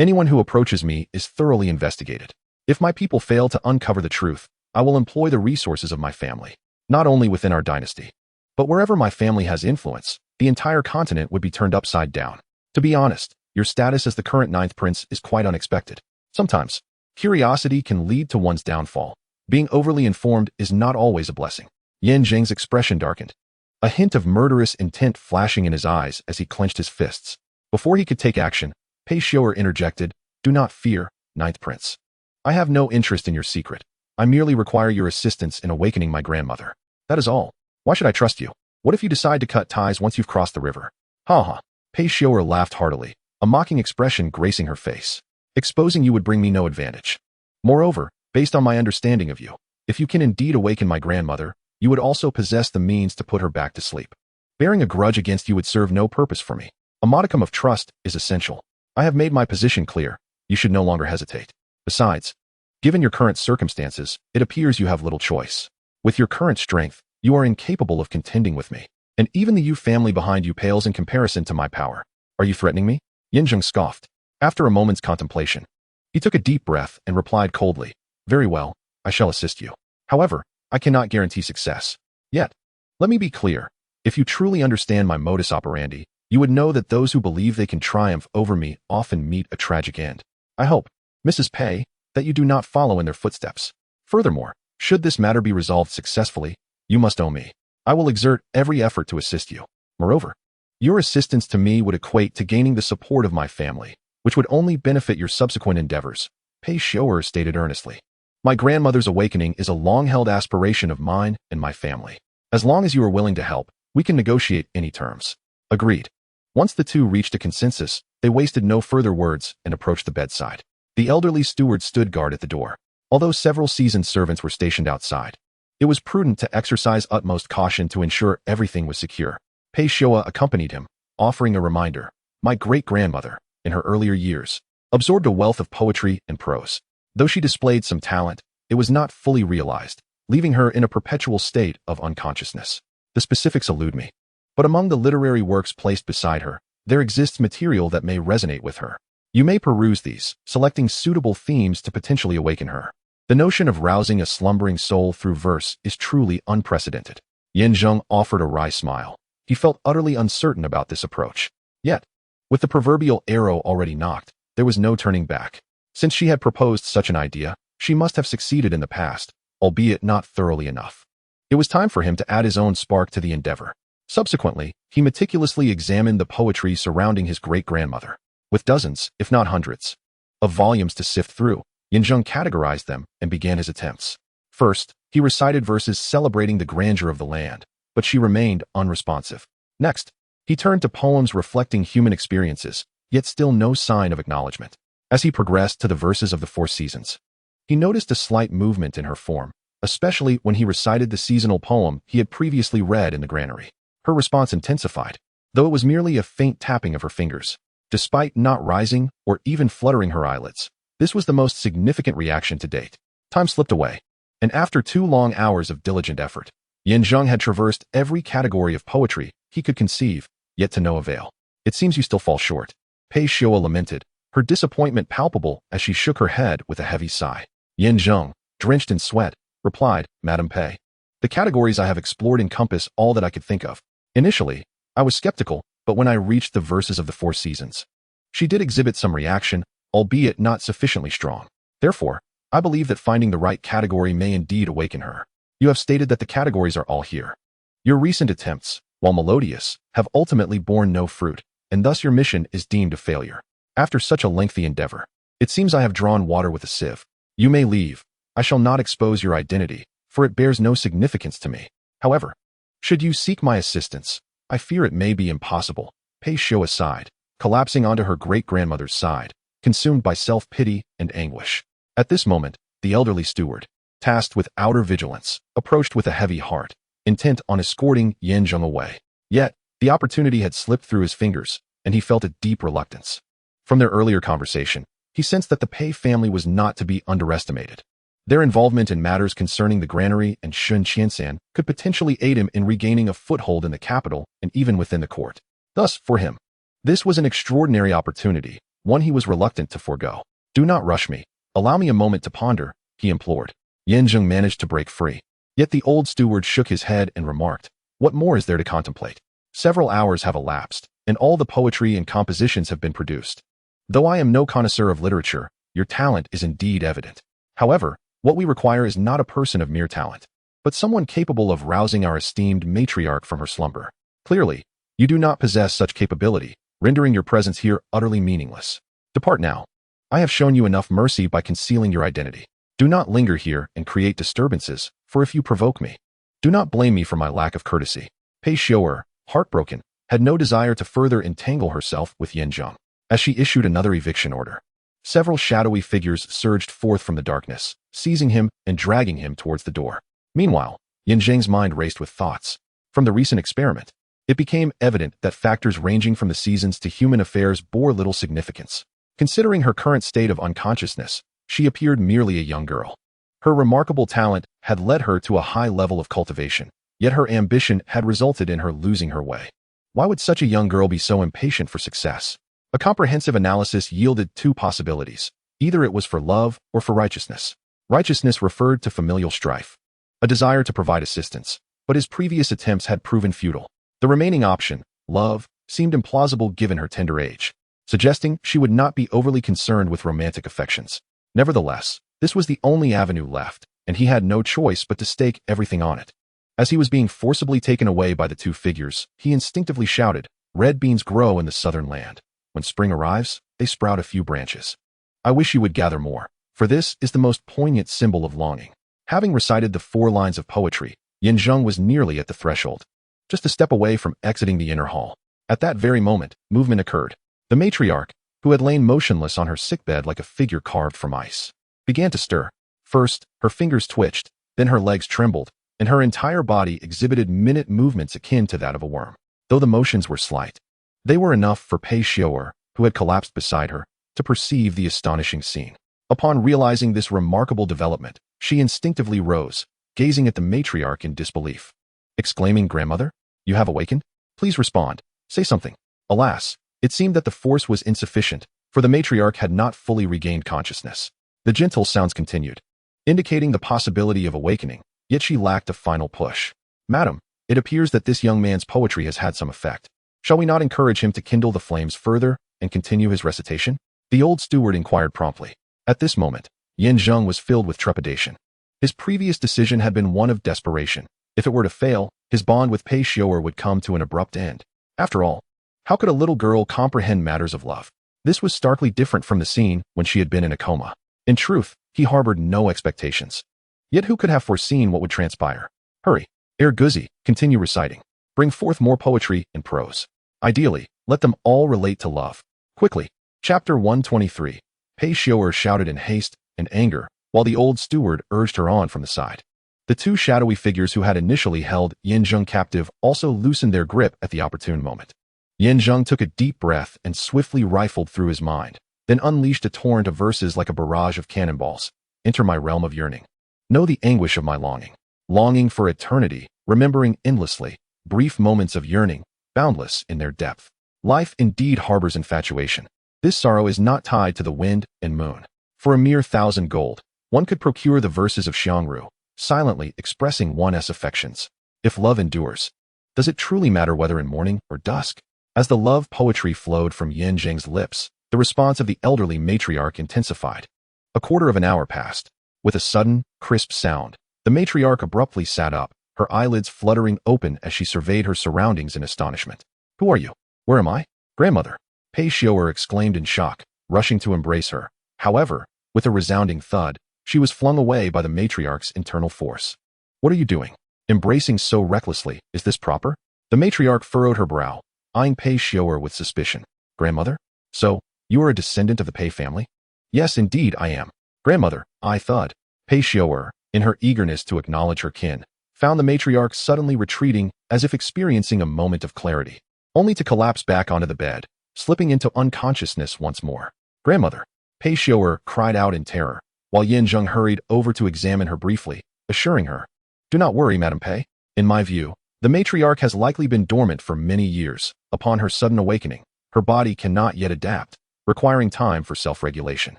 Anyone who approaches me is thoroughly investigated. If my people fail to uncover the truth, I will employ the resources of my family, not only within our dynasty, but wherever my family has influence, the entire continent would be turned upside down. To be honest, your status as the current Ninth Prince is quite unexpected. Sometimes, curiosity can lead to one's downfall. Being overly informed is not always a blessing. Zheng's expression darkened, a hint of murderous intent flashing in his eyes as he clenched his fists. Before he could take action, Pei Xiu'er interjected, "Do not fear, Ninth Prince. I have no interest in your secret. I merely require your assistance in awakening my grandmother. That is all. Why should I trust you? What if you decide to cut ties once you've crossed the river?" "Ha ha." Pei Xiu'er laughed heartily, a mocking expression gracing her face. "Exposing you would bring me no advantage. Moreover, based on my understanding of you, if you can indeed awaken my grandmother, you would also possess the means to put her back to sleep. Bearing a grudge against you would serve no purpose for me. A modicum of trust is essential. I have made my position clear. You should no longer hesitate. Besides, given your current circumstances, it appears you have little choice. With your current strength, you are incapable of contending with me, and even the Yu family behind you pales in comparison to my power. Are you threatening me?" Zheng scoffed. After a moment's contemplation, he took a deep breath and replied coldly, "Very well, I shall assist you. However, I cannot guarantee success. Yet, let me be clear. If you truly understand my modus operandi, you would know that those who believe they can triumph over me often meet a tragic end. I hope, Mrs. Pei, that you do not follow in their footsteps. Furthermore, should this matter be resolved successfully, you must owe me. I will exert every effort to assist you. Moreover, your assistance to me would equate to gaining the support of my family, which would only benefit your subsequent endeavors," Pei Xiu'er stated earnestly. "My grandmother's awakening is a long-held aspiration of mine and my family. As long as you are willing to help, we can negotiate any terms." Agreed. Once the two reached a consensus, they wasted no further words and approached the bedside. The elderly steward stood guard at the door. Although several seasoned servants were stationed outside, it was prudent to exercise utmost caution to ensure everything was secure. Pei Xiu'er accompanied him, offering a reminder. My great-grandmother, in her earlier years, absorbed a wealth of poetry and prose. Though she displayed some talent, it was not fully realized, leaving her in a perpetual state of unconsciousness. The specifics elude me, but among the literary works placed beside her, there exists material that may resonate with her. You may peruse these, selecting suitable themes to potentially awaken her. The notion of rousing a slumbering soul through verse is truly unprecedented. Zheng offered a wry smile. He felt utterly uncertain about this approach. Yet, with the proverbial arrow already knocked, there was no turning back. Since she had proposed such an idea, she must have succeeded in the past, albeit not thoroughly enough. It was time for him to add his own spark to the endeavor. Subsequently, he meticulously examined the poetry surrounding his great-grandmother. With dozens, if not hundreds, of volumes to sift through, Zheng categorized them and began his attempts. First, he recited verses celebrating the grandeur of the land, but she remained unresponsive. Next, he turned to poems reflecting human experiences, yet still no sign of acknowledgement. As he progressed to the verses of the Four Seasons, he noticed a slight movement in her form, especially when he recited the seasonal poem he had previously read in the granary. Her response intensified, though it was merely a faint tapping of her fingers. Despite not rising or even fluttering her eyelids, this was the most significant reaction to date. Time slipped away, and after 2 long hours of diligent effort, Zheng had traversed every category of poetry he could conceive, yet to no avail. "It seems you still fall short," Pei Xiu'er lamented, her disappointment palpable as she shook her head with a heavy sigh. Zheng, drenched in sweat, replied, "Madam Pei, the categories I have explored encompass all that I could think of. Initially, I was skeptical, but when I reached the verses of the Four Seasons, she did exhibit some reaction, albeit not sufficiently strong. Therefore, I believe that finding the right category may indeed awaken her. You have stated that the categories are all here. Your recent attempts, while melodious, have ultimately borne no fruit, and thus your mission is deemed a failure. After such a lengthy endeavor, it seems I have drawn water with a sieve. You may leave. I shall not expose your identity, for it bears no significance to me. However, should you seek my assistance, I fear it may be impossible." Pei Xiu'er sighed, collapsing onto her great-grandmother's side, consumed by self-pity and anguish. At this moment, the elderly steward, tasked with outer vigilance, approached with a heavy heart, intent on escorting Yin Zheng away. Yet, the opportunity had slipped through his fingers, and he felt a deep reluctance. From their earlier conversation, he sensed that the Pei family was not to be underestimated. Their involvement in matters concerning the granary and Shun Qiansan could potentially aid him in regaining a foothold in the capital and even within the court. Thus, for him, this was an extraordinary opportunity, one he was reluctant to forego. "Do not rush me. Allow me a moment to ponder," he implored. Yin Zheng managed to break free. Yet the old steward shook his head and remarked, "What more is there to contemplate? Several hours have elapsed, and all the poetry and compositions have been produced. Though I am no connoisseur of literature, your talent is indeed evident. However, what we require is not a person of mere talent, but someone capable of rousing our esteemed matriarch from her slumber. Clearly, you do not possess such capability, rendering your presence here utterly meaningless. Depart now. I have shown you enough mercy by concealing your identity. Do not linger here and create disturbances, for if you provoke me, do not blame me for my lack of courtesy." Pei Xiu'er, heartbroken, had no desire to further entangle herself with Yin Zheng, as she issued another eviction order. Several shadowy figures surged forth from the darkness, seizing him and dragging him towards the door. Meanwhile, Yin Zheng's mind raced with thoughts. From the recent experiment, it became evident that factors ranging from the seasons to human affairs bore little significance. Considering her current state of unconsciousness, she appeared merely a young girl. Her remarkable talent had led her to a high level of cultivation, yet her ambition had resulted in her losing her way. Why would such a young girl be so impatient for success? A comprehensive analysis yielded two possibilities. Either it was for love or for righteousness. Righteousness referred to familial strife, a desire to provide assistance, but his previous attempts had proven futile. The remaining option, love, seemed implausible given her tender age, suggesting she would not be overly concerned with romantic affections. Nevertheless, this was the only avenue left, and he had no choice but to stake everything on it. As he was being forcibly taken away by the two figures, he instinctively shouted, "Red beans grow in the southern land. When spring arrives, they sprout a few branches. I wish you would gather more, for this is the most poignant symbol of longing." Having recited the 4 lines of poetry, Yin Zheng was nearly at the threshold, just a step away from exiting the inner hall. At that very moment, movement occurred. The matriarch, who had lain motionless on her sickbed like a figure carved from ice, began to stir. First, her fingers twitched, then her legs trembled, and her entire body exhibited minute movements akin to that of a worm. Though the motions were slight, they were enough for Pei Xiu'er, who had collapsed beside her, to perceive the astonishing scene. Upon realizing this remarkable development, she instinctively rose, gazing at the matriarch in disbelief. Exclaiming, "Grandmother, you have awakened? Please respond. Say something." Alas, it seemed that the force was insufficient, for the matriarch had not fully regained consciousness. The gentle sounds continued, indicating the possibility of awakening, yet she lacked a final push. "Madam, it appears that this young man's poetry has had some effect. Shall we not encourage him to kindle the flames further and continue his recitation?" The old steward inquired promptly. At this moment, Yin Zheng was filled with trepidation. His previous decision had been one of desperation. If it were to fail, his bond with Pei Xiu'er would come to an abrupt end. After all, how could a little girl comprehend matters of love? This was starkly different from the scene when she had been in a coma. In truth, he harbored no expectations. Yet who could have foreseen what would transpire? "Hurry, Guzi, continue reciting. Bring forth more poetry and prose. Ideally, let them all relate to love. Quickly." Chapter 123. Pei Xiu'er shouted in haste and anger, while the old steward urged her on from the side. The two shadowy figures who had initially held Yin Zheng captive also loosened their grip at the opportune moment. Yin Zheng took a deep breath and swiftly rifled through his mind, then unleashed a torrent of verses like a barrage of cannonballs. "Enter my realm of yearning. Know the anguish of my longing. Longing for eternity, remembering endlessly, brief moments of yearning, boundless in their depth. Life indeed harbors infatuation. This sorrow is not tied to the wind and moon. For a mere 1,000 gold, one could procure the verses of Xiangru, silently expressing one's affections. If love endures, does it truly matter whether in morning or dusk?" As the love poetry flowed from Yin Zheng's lips, the response of the elderly matriarch intensified. A quarter of an hour passed. With a sudden, crisp sound, the matriarch abruptly sat up, her eyelids fluttering open as she surveyed her surroundings in astonishment. "Who are you? Where am I? Grandmother!" Pei Xiu'er exclaimed in shock, rushing to embrace her. However, with a resounding thud, she was flung away by the matriarch's internal force. "What are you doing? Embracing so recklessly, is this proper?" The matriarch furrowed her brow, eyeing Pei Xiu'er with suspicion. "Grandmother? So, You are a descendant of the Pei family? Yes, indeed, I am. Grandmother, I thud. Pei Xiu'er, in her eagerness to acknowledge her kin, found the matriarch suddenly retreating as if experiencing a moment of clarity, only to collapse back onto the bed, slipping into unconsciousness once more. Grandmother, Pei Xiu'er cried out in terror, while Zheng hurried over to examine her briefly, assuring her, "Do not worry, Madam Pei. In my view, the matriarch has likely been dormant for many years. Upon her sudden awakening, her body cannot yet adapt, requiring time for self-regulation.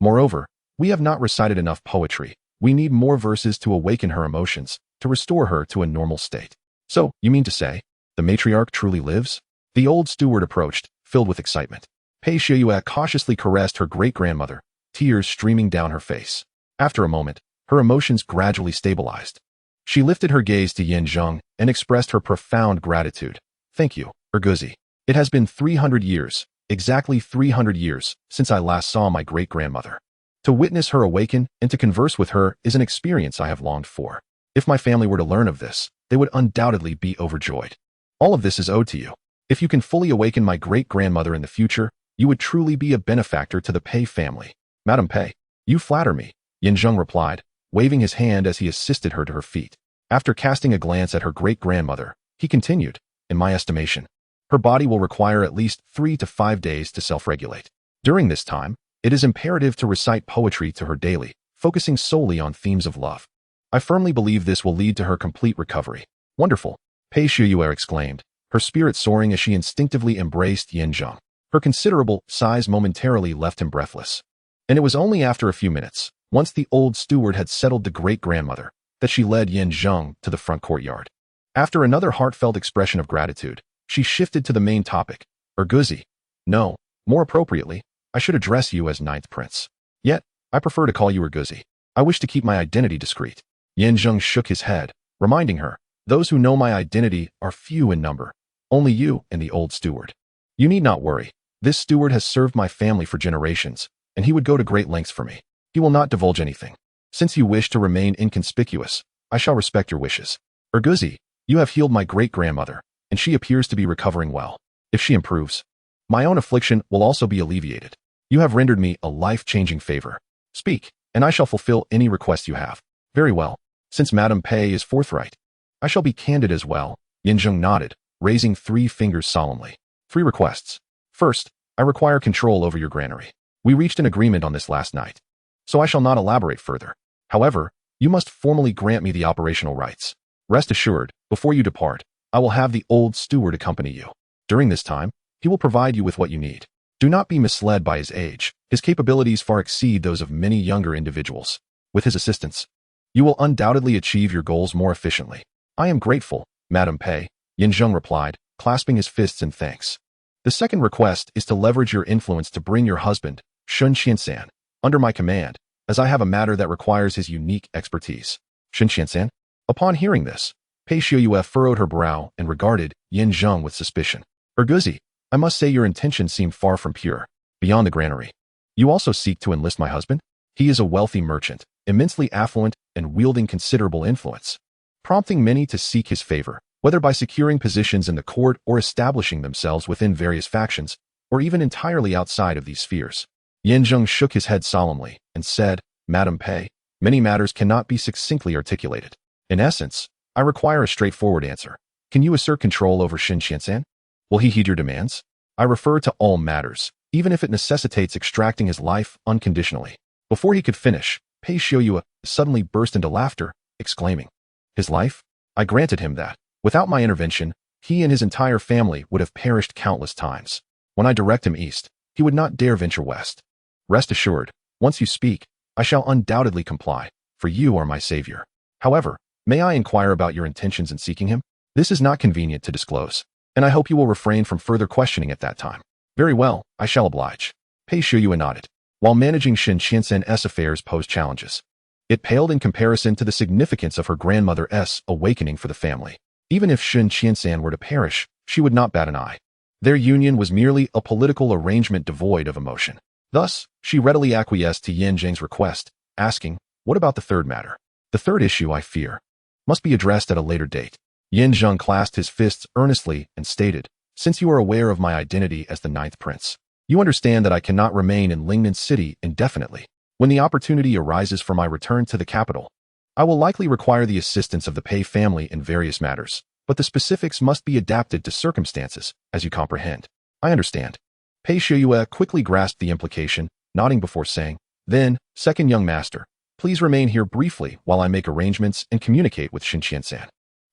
Moreover, we have not recited enough poetry. We need more verses to awaken her emotions, to restore her to a normal state." "So, you mean to say, the matriarch truly lives?" The old steward approached, filled with excitement. Pei Xiu'er cautiously caressed her great-grandmother, tears streaming down her face. After a moment, her emotions gradually stabilized. She lifted her gaze to Zheng and expressed her profound gratitude. "Thank you, Erguzi. It has been 300 years, exactly 300 years, since I last saw my great-grandmother. To witness her awaken and to converse with her is an experience I have longed for. If my family were to learn of this, they would undoubtedly be overjoyed. All of this is owed to you. If you can fully awaken my great-grandmother in the future, you would truly be a benefactor to the Pei family." "Madam Pei, you flatter me," Zheng replied, waving his hand as he assisted her to her feet. After casting a glance at her great-grandmother, he continued, "In my estimation, her body will require at least 3 to 5 days to self-regulate. During this time, it is imperative to recite poetry to her daily, focusing solely on themes of love. I firmly believe this will lead to her complete recovery." "Wonderful," Pei Xiu'er exclaimed, her spirit soaring as she instinctively embraced Zheng. Her considerable size momentarily left him breathless. And it was only after a few minutes, once the old steward had settled the great-grandmother, that she led Zheng to the front courtyard. After another heartfelt expression of gratitude, she shifted to the main topic. "Erguzi. No, more appropriately, I should address you as Ninth Prince. Yet, I prefer to call you Erguzi. I wish to keep my identity discreet." Zheng shook his head, reminding her, "Those who know my identity are few in number. Only you and the old steward. You need not worry. This steward has served my family for generations, and he would go to great lengths for me. He will not divulge anything. Since you wish to remain inconspicuous, I shall respect your wishes. Erguzi, you have healed my great-grandmother, and she appears to be recovering well. If she improves, my own affliction will also be alleviated. You have rendered me a life-changing favor. Speak, and I shall fulfill any request you have." "Very well. Since Madame Pei is forthright, I shall be candid as well." Zheng nodded, raising 3 fingers solemnly. "3 requests. First, I require control over your granary. We reached an agreement on this last night, so I shall not elaborate further. However, you must formally grant me the operational rights. Rest assured, before you depart, I will have the old steward accompany you. During this time, he will provide you with what you need. Do not be misled by his age. His capabilities far exceed those of many younger individuals. With his assistance, you will undoubtedly achieve your goals more efficiently." "I am grateful, Madam Pei," Zheng replied, clasping his fists in thanks. "The second request is to leverage your influence to bring your husband, Sun Qiansan, under my command, as I have a matter that requires his unique expertise." "Sun Qiansan?" Upon hearing this, Pei Xiu'er furrowed her brow and regarded Zheng with suspicion. "Erguzi, I must say your intentions seem far from pure. Beyond the granary, you also seek to enlist my husband? He is a wealthy merchant, immensely affluent and wielding considerable influence, prompting many to seek his favor, whether by securing positions in the court or establishing themselves within various factions, or even entirely outside of these spheres." Zheng shook his head solemnly and said, "Madam Pei, many matters cannot be succinctly articulated. In essence, I require a straightforward answer. Can you assert control over Sun Qiansan? Will he heed your demands? I refer to all matters, even if it necessitates extracting his life unconditionally." Before he could finish, Pei Xiu'er suddenly burst into laughter, exclaiming, "His life? I granted him that. Without my intervention, he and his entire family would have perished countless times. When I direct him east, he would not dare venture west. Rest assured, once you speak, I shall undoubtedly comply, for you are my savior. However, may I inquire about your intentions in seeking him? This is not convenient to disclose, and I hope you will refrain from further questioning at that time." "Very well, I shall oblige." Pei Xiu'er nodded. While managing Sun Qiansan's affairs posed challenges, it paled in comparison to the significance of her grandmother's awakening for the family. Even if Sun Qiansan were to perish, she would not bat an eye. Their union was merely a political arrangement devoid of emotion. Thus, she readily acquiesced to Zheng's request, asking, "What about the third matter?" "The third issue, I fear, must be addressed at a later date." Zheng clasped his fists earnestly and stated, "Since you are aware of my identity as the Ninth Prince, You understand that I cannot remain in Lingnan City indefinitely. When the opportunity arises for my return to the capital, I will likely require the assistance of the Pei family in various matters, but the specifics must be adapted to circumstances, as you comprehend. I understand. Pei Shiyue quickly grasped the implication, nodding before saying, Then, second young master, please remain here briefly while I make arrangements and communicate with Shen Qiansan.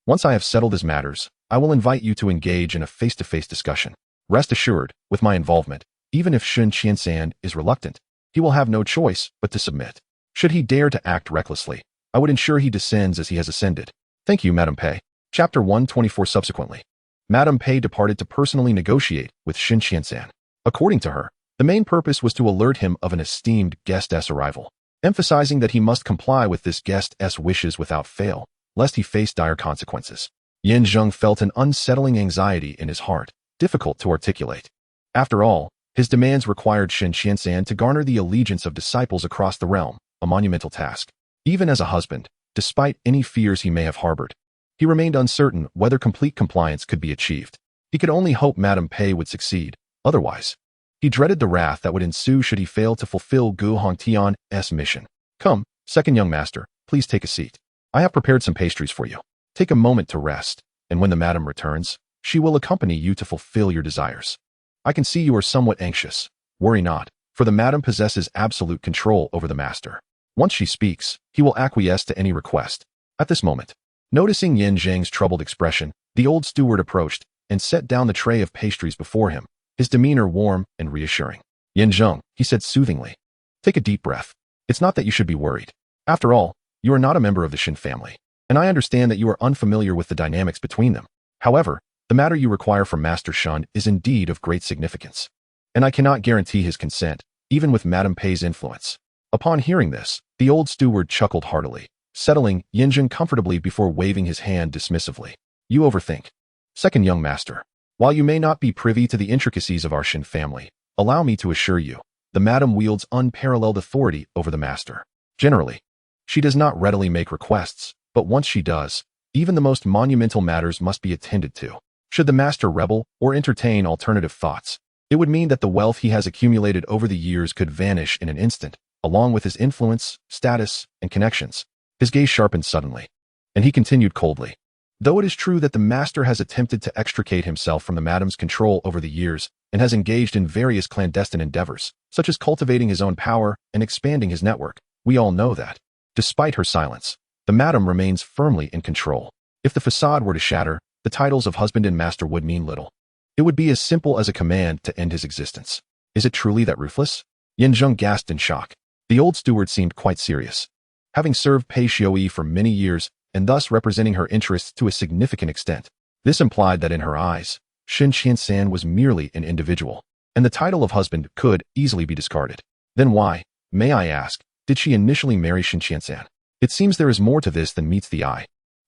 Once I have settled his matters, I will invite you to engage in a face-to-face discussion. Rest assured, with my involvement, even if Shen Qiansan is reluctant, he will have no choice but to submit. Should he dare to act recklessly, I would ensure he descends as he has ascended. Thank you, Madame Pei. Chapter 124. Subsequently, Madame Pei departed to personally negotiate with Shen Qiansan. According to her, the main purpose was to alert him of an esteemed guest's arrival, emphasizing that he must comply with this guest's wishes without fail, lest he face dire consequences. Zheng felt an unsettling anxiety in his heart, difficult to articulate. After all, his demands required Shen Qiansan to garner the allegiance of disciples across the realm, a monumental task. Even as a husband, despite any fears he may have harbored, he remained uncertain whether complete compliance could be achieved. He could only hope Madame Pei would succeed. Otherwise, he dreaded the wrath that would ensue should he fail to fulfill Gu Hongtian's mission. Come, second young master, please take a seat. I have prepared some pastries for you. Take a moment to rest, and when the madam returns, she will accompany you to fulfill your desires. I can see you are somewhat anxious. Worry not, for the madam possesses absolute control over the master. Once she speaks, he will acquiesce to any request. At this moment, noticing Zheng's troubled expression, the old steward approached and set down the tray of pastries before him, his demeanor warm and reassuring. Zheng, he said soothingly, take a deep breath. It's not that you should be worried. After all, you are not a member of the Shen family, and I understand that you are unfamiliar with the dynamics between them. However, the matter you require from Master Shen is indeed of great significance, and I cannot guarantee his consent, even with Madame Pei's influence. Upon hearing this, the old steward chuckled heartily, settling Zheng comfortably before waving his hand dismissively. You overthink. Second young master, while you may not be privy to the intricacies of our Shen family, allow me to assure you, the madam wields unparalleled authority over the master. Generally, she does not readily make requests, but once she does, even the most monumental matters must be attended to. Should the master rebel or entertain alternative thoughts, it would mean that the wealth he has accumulated over the years could vanish in an instant, along with his influence, status, and connections. His gaze sharpened suddenly, and he continued coldly. Though it is true that the master has attempted to extricate himself from the madam's control over the years and has engaged in various clandestine endeavors, such as cultivating his own power and expanding his network, we all know that, despite her silence, the madam remains firmly in control. If the facade were to shatter, the titles of husband and master would mean little. It would be as simple as a command to end his existence. Is it truly that ruthless? Zheng gasped in shock. The old steward seemed quite serious. Having served Pei Shiyue for many years, and thus representing her interests to a significant extent, this implied that in her eyes, Shen Qiansan was merely an individual, and the title of husband could easily be discarded. Then why, may I ask, did she initially marry Shen Qiansan? It seems there is more to this than meets the eye.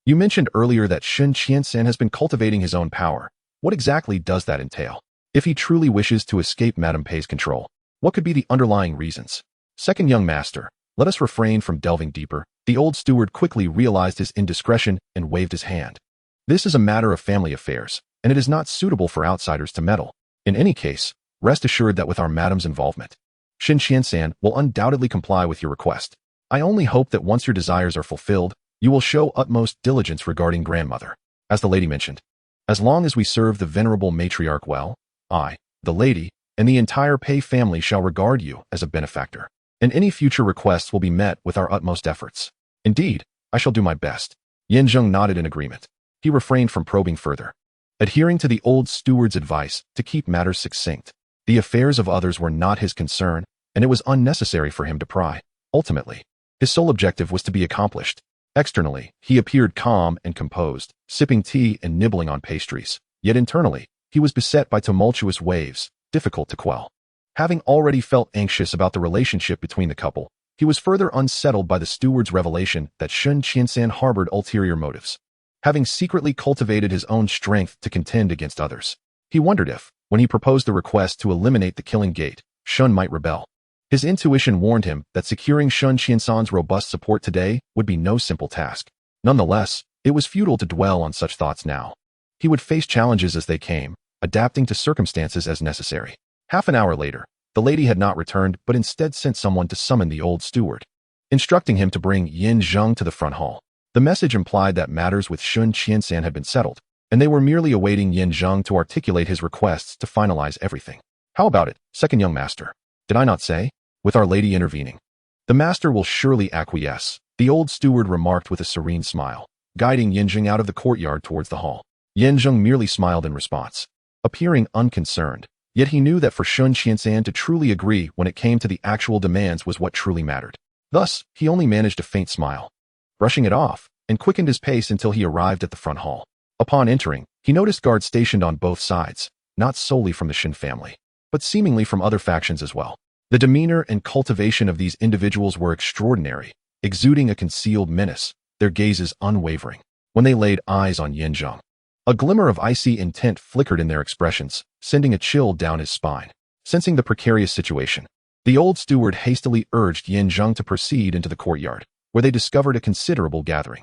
You mentioned earlier that Shen Qiansan has been cultivating his own power. What exactly does that entail? If he truly wishes to escape Madame Pei's control, what could be the underlying reasons? Second young master, let us refrain from delving deeper. The old steward quickly realized his indiscretion and waved his hand. This is a matter of family affairs, and it is not suitable for outsiders to meddle. In any case, rest assured that with our madam's involvement, Shen Qiansan will undoubtedly comply with your request. I only hope that once your desires are fulfilled, you will show utmost diligence regarding grandmother. As the lady mentioned, as long as we serve the venerable matriarch well, I, the lady, and the entire Pei family shall regard you as a benefactor, and any future requests will be met with our utmost efforts. Indeed, I shall do my best. Zheng nodded in agreement. He refrained from probing further, adhering to the old steward's advice to keep matters succinct. The affairs of others were not his concern, and it was unnecessary for him to pry. Ultimately, his sole objective was to be accomplished. Externally, he appeared calm and composed, sipping tea and nibbling on pastries. Yet internally, he was beset by tumultuous waves, difficult to quell. Having already felt anxious about the relationship between the couple, he was further unsettled by the steward's revelation that Shen Qiansan harbored ulterior motives. Having secretly cultivated his own strength to contend against others, he wondered if, when he proposed the request to eliminate the killing gate, Shen might rebel. His intuition warned him that securing Shen Qiansan's robust support today would be no simple task. Nonetheless, it was futile to dwell on such thoughts now. He would face challenges as they came, adapting to circumstances as necessary. Half an hour later, the lady had not returned but instead sent someone to summon the old steward, instructing him to bring Zheng to the front hall. The message implied that matters with Sun Qiansan had been settled, and they were merely awaiting Zheng to articulate his requests to finalize everything. How about it, second young master? Did I not say? With Our Lady intervening. The master will surely acquiesce, the old steward remarked with a serene smile, guiding Zheng out of the courtyard towards the hall. Zheng merely smiled in response, appearing unconcerned, yet he knew that for Sun Qiansan to truly agree when it came to the actual demands was what truly mattered. Thus, he only managed a faint smile, brushing it off, and quickened his pace until he arrived at the front hall. Upon entering, he noticed guards stationed on both sides, not solely from the Shen family, but seemingly from other factions as well. The demeanor and cultivation of these individuals were extraordinary, exuding a concealed menace, their gazes unwavering. When they laid eyes on Zheng, a glimmer of icy intent flickered in their expressions, sending a chill down his spine. Sensing the precarious situation, the old steward hastily urged Zheng to proceed into the courtyard, where they discovered a considerable gathering.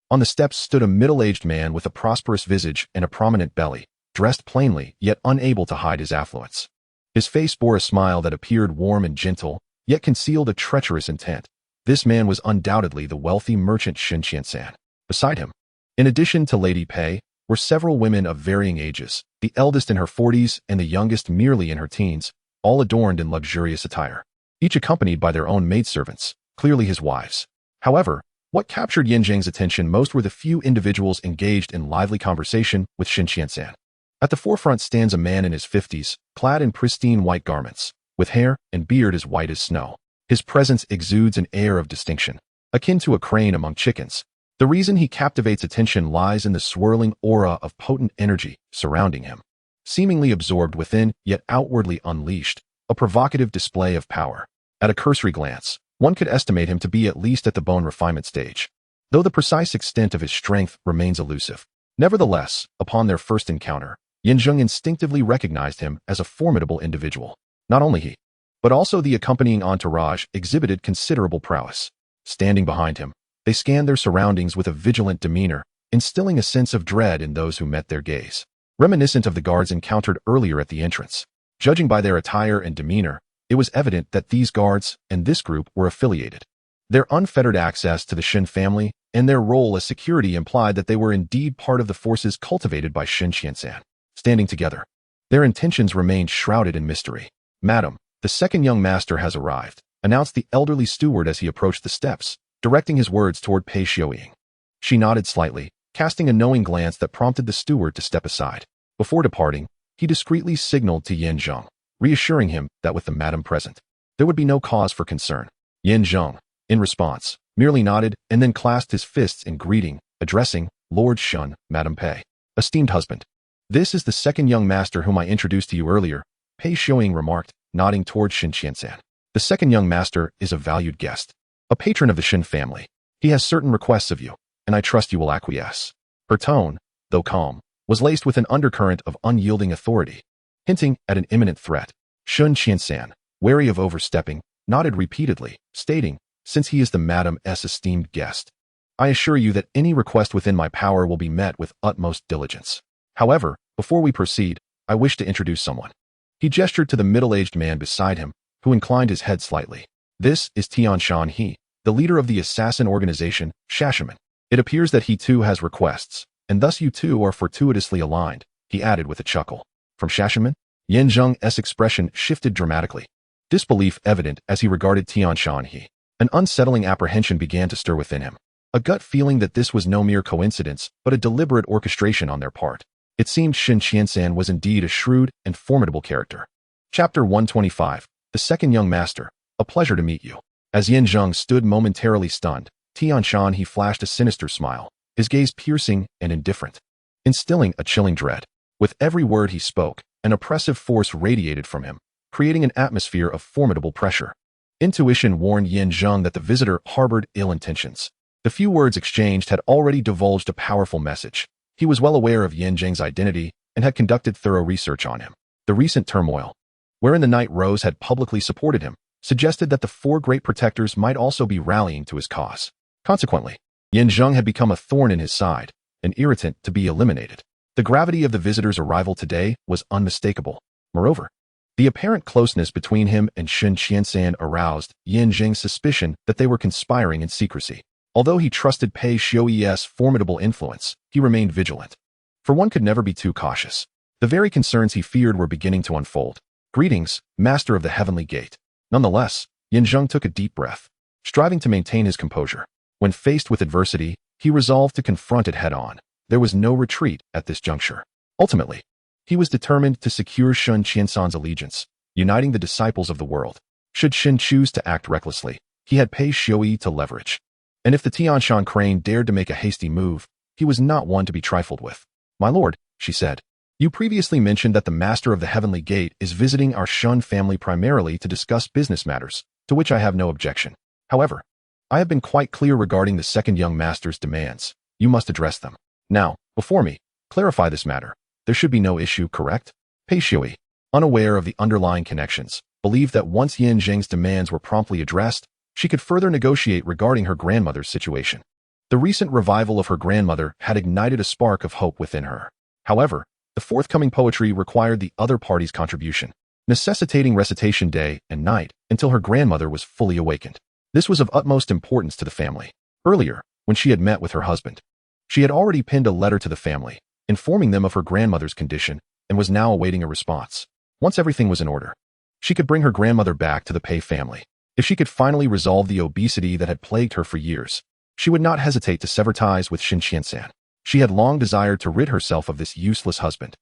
On the steps stood a middle-aged man with a prosperous visage and a prominent belly, dressed plainly yet unable to hide his affluence. His face bore a smile that appeared warm and gentle, yet concealed a treacherous intent. This man was undoubtedly the wealthy merchant Sun Qiansan. Beside him, in addition to Lady Pei, were several women of varying ages, the eldest in her 40s and the youngest merely in her teens, all adorned in luxurious attire, each accompanied by their own maidservants, clearly his wives. However, what captured Zheng's attention most were the few individuals engaged in lively conversation with Sun Qiansan. At the forefront stands a man in his 50s, clad in pristine white garments, with hair and beard as white as snow. His presence exudes an air of distinction, akin to a crane among chickens. The reason he captivates attention lies in the swirling aura of potent energy surrounding him. Seemingly absorbed within, yet outwardly unleashed, a provocative display of power. At a cursory glance, one could estimate him to be at least at the bone refinement stage, though the precise extent of his strength remains elusive. Nevertheless, upon their first encounter, Zheng instinctively recognized him as a formidable individual. Not only he, but also the accompanying entourage exhibited considerable prowess. Standing behind him, they scanned their surroundings with a vigilant demeanor, instilling a sense of dread in those who met their gaze, reminiscent of the guards encountered earlier at the entrance. Judging by their attire and demeanor, it was evident that these guards and this group were affiliated. Their unfettered access to the Shen family and their role as security implied that they were indeed part of the forces cultivated by Sun Qiansan. Standing together, their intentions remained shrouded in mystery. "Madam, the second young master has arrived," announced the elderly steward as he approached the steps, directing his words toward Pei Xiuying. She nodded slightly, casting a knowing glance that prompted the steward to step aside. Before departing, he discreetly signaled to Zheng, reassuring him that with the madam present, there would be no cause for concern. Zheng, in response, merely nodded and then clasped his fists in greeting, addressing Lord Shun, Madam Pei. "Esteemed husband, this is the second young master whom I introduced to you earlier," Pei Xiuying remarked, nodding toward Sun Qiansan. "The second young master is a valued guest, a patron of the Shen family. He has certain requests of you, and I trust you will acquiesce." Her tone, though calm, was laced with an undercurrent of unyielding authority, hinting at an imminent threat. Sun Qiansan, wary of overstepping, nodded repeatedly, stating, "Since he is the Madam's esteemed guest, I assure you that any request within my power will be met with utmost diligence. However, before we proceed, I wish to introduce someone." He gestured to the middle-aged man beside him, who inclined his head slightly. "This is Tianshan He, the leader of the assassin organization, Shashaman. It appears that he too has requests, and thus you two are fortuitously aligned," he added with a chuckle. "From Shashaman?" Zheng's expression shifted dramatically, disbelief evident as he regarded Tianshan He. An unsettling apprehension began to stir within him, a gut feeling that this was no mere coincidence, but a deliberate orchestration on their part. It seemed Sun Qiansan was indeed a shrewd and formidable character. Chapter 125, The Second Young Master, A Pleasure to Meet You. As Zheng stood momentarily stunned, Tianshan He flashed a sinister smile, his gaze piercing and indifferent, instilling a chilling dread. With every word he spoke, an oppressive force radiated from him, creating an atmosphere of formidable pressure. Intuition warned Zheng that the visitor harbored ill intentions. The few words exchanged had already divulged a powerful message. He was well aware of Zheng's identity and had conducted thorough research on him. The recent turmoil, wherein the Night Rose had publicly supported him, suggested that the four great protectors might also be rallying to his cause. Consequently, Zheng had become a thorn in his side, an irritant to be eliminated. The gravity of the visitor's arrival today was unmistakable. Moreover, The apparent closeness between him and Sun Qiansan aroused Yan Zheng's suspicion that they were conspiring in secrecy. Although he trusted Pei Xiuyi's formidable influence, he remained vigilant. For one could never be too cautious. The very concerns he feared were beginning to unfold. Greetings, Master of the Heavenly Gate. Nonetheless, Yan Zheng took a deep breath, striving to maintain his composure. When faced with adversity, he resolved to confront it head-on. There was no retreat at this juncture. Ultimately, he was determined to secure Sun Qiansan's allegiance, uniting the disciples of the world. Should Shen choose to act recklessly, he had Pei Xiuyi to leverage. And if the Tianshan crane dared to make a hasty move, he was not one to be trifled with. My lord, she said, you previously mentioned that the Master of the Heavenly Gate is visiting our Shun family primarily to discuss business matters, to which I have no objection. However, I have been quite clear regarding the second young master's demands. You must address them. Now, before me, clarify this matter. There should be no issue, correct? Pei Xiuyi, unaware of the underlying connections, believed that once Yan Zheng's demands were promptly addressed, she could further negotiate regarding her grandmother's situation. The recent revival of her grandmother had ignited a spark of hope within her. However, the forthcoming poetry required the other party's contribution, necessitating recitation day and night until her grandmother was fully awakened. This was of utmost importance to the family. Earlier, when she had met with her husband, she had already penned a letter to the family, informing them of her grandmother's condition, and was now awaiting a response. Once everything was in order, she could bring her grandmother back to the Pei family. If she could finally resolve the obesity that had plagued her for years, she would not hesitate to sever ties with Sun Qiansan. She had long desired to rid herself of this useless husband.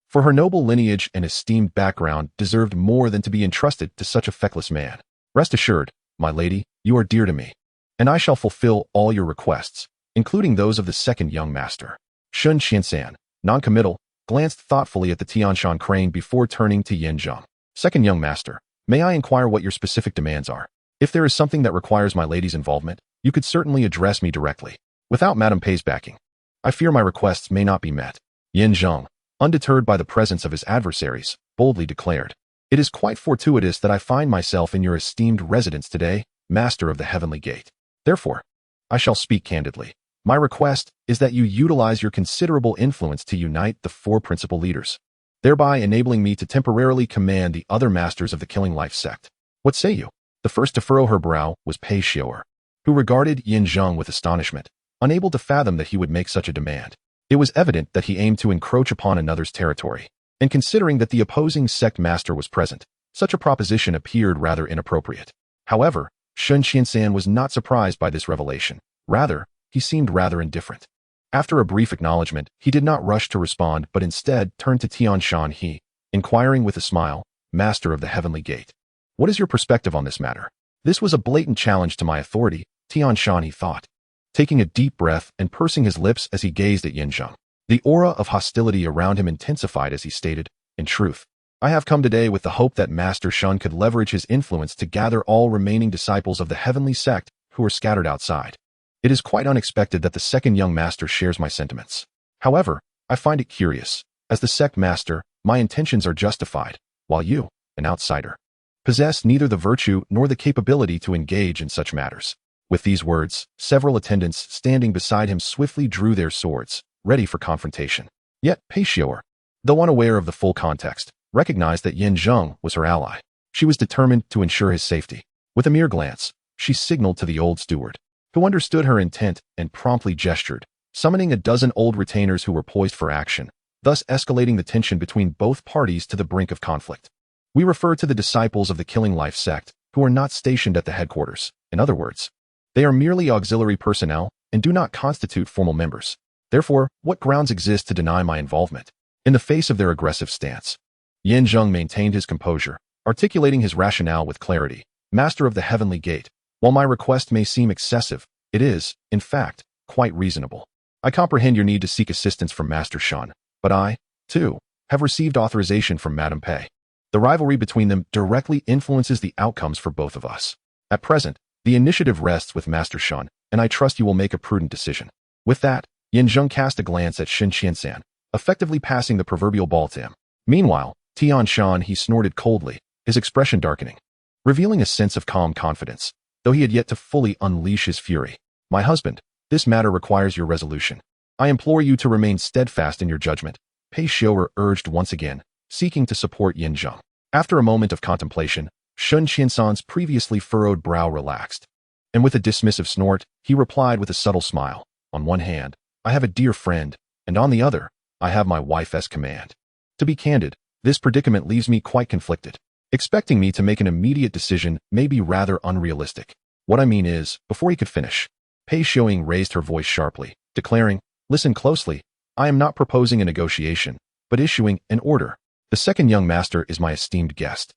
For her noble lineage and esteemed background deserved more than to be entrusted to such a feckless man. Rest assured, my lady, you are dear to me, and I shall fulfill all your requests, including those of the second young master. Sun Qiansan, non-committal, glanced thoughtfully at the Tianshan crane before turning to Yan Zheng. Second young master, may I inquire what your specific demands are? If there is something that requires my lady's involvement, you could certainly address me directly. Without Madame Pei's backing, I fear my requests may not be met. Yan Zheng, undeterred by the presence of his adversaries, boldly declared, it is quite fortuitous that I find myself in your esteemed residence today, Master of the Heavenly Gate. Therefore, I shall speak candidly. My request is that you utilize your considerable influence to unite the four principal leaders, thereby enabling me to temporarily command the other masters of the Killing Life sect. What say you? The first to furrow her brow was Pei Xiuyi, who regarded Yan Zheng with astonishment, unable to fathom that he would make such a demand. It was evident that he aimed to encroach upon another's territory, and considering that the opposing sect master was present, such a proposition appeared rather inappropriate. However, Sun Qiansan was not surprised by this revelation. Rather, he seemed rather indifferent. After a brief acknowledgement, he did not rush to respond but instead turned to Tianshan He, inquiring with a smile, Master of the Heavenly Gate. What is your perspective on this matter? This was a blatant challenge to my authority, Tianshan He thought, taking a deep breath and pursing his lips as he gazed at Yan Zheng. The aura of hostility around him intensified as he stated, in truth, I have come today with the hope that Master Shun could leverage his influence to gather all remaining disciples of the Heavenly Sect who are scattered outside. It is quite unexpected that the second young master shares my sentiments. However, I find it curious. As the sect master, my intentions are justified, while you, an outsider, possess neither the virtue nor the capability to engage in such matters. With these words, several attendants standing beside him swiftly drew their swords, ready for confrontation. Yet, Pei Xiuyi, though unaware of the full context, recognized that Yan Zheng was her ally. She was determined to ensure his safety. With a mere glance, she signaled to the old steward, who understood her intent and promptly gestured, summoning a dozen old retainers who were poised for action, thus escalating the tension between both parties to the brink of conflict. We refer to the disciples of the Killing Life sect, who are not stationed at the headquarters. In other words, they are merely auxiliary personnel and do not constitute formal members. Therefore, what grounds exist to deny my involvement? In the face of their aggressive stance, Yan Zheng maintained his composure, articulating his rationale with clarity. Master of the Heavenly Gate, while my request may seem excessive, it is, in fact, quite reasonable. I comprehend your need to seek assistance from Master Shun, but I, too, have received authorization from Madame Pei. The rivalry between them directly influences the outcomes for both of us. At present, the initiative rests with Master Shun, and I trust you will make a prudent decision. With that, Yan Zheng cast a glance at Sun Qiansan, effectively passing the proverbial ball to him. Meanwhile, Tianshan He snorted coldly, his expression darkening, revealing a sense of calm confidence, though he had yet to fully unleash his fury. My husband, this matter requires your resolution. I implore you to remain steadfast in your judgment, Pei Xiuyi urged once again, seeking to support Yan Zheng. After a moment of contemplation, Shun Qiansan's previously furrowed brow relaxed, and with a dismissive snort, he replied with a subtle smile. On one hand, I have a dear friend, and on the other, I have my wife's command. To be candid, this predicament leaves me quite conflicted. Expecting me to make an immediate decision may be rather unrealistic. What I mean is, before he could finish, Pei Xiaoying raised her voice sharply, declaring, "Listen closely, I am not proposing a negotiation, but issuing an order. The second young master is my esteemed guest,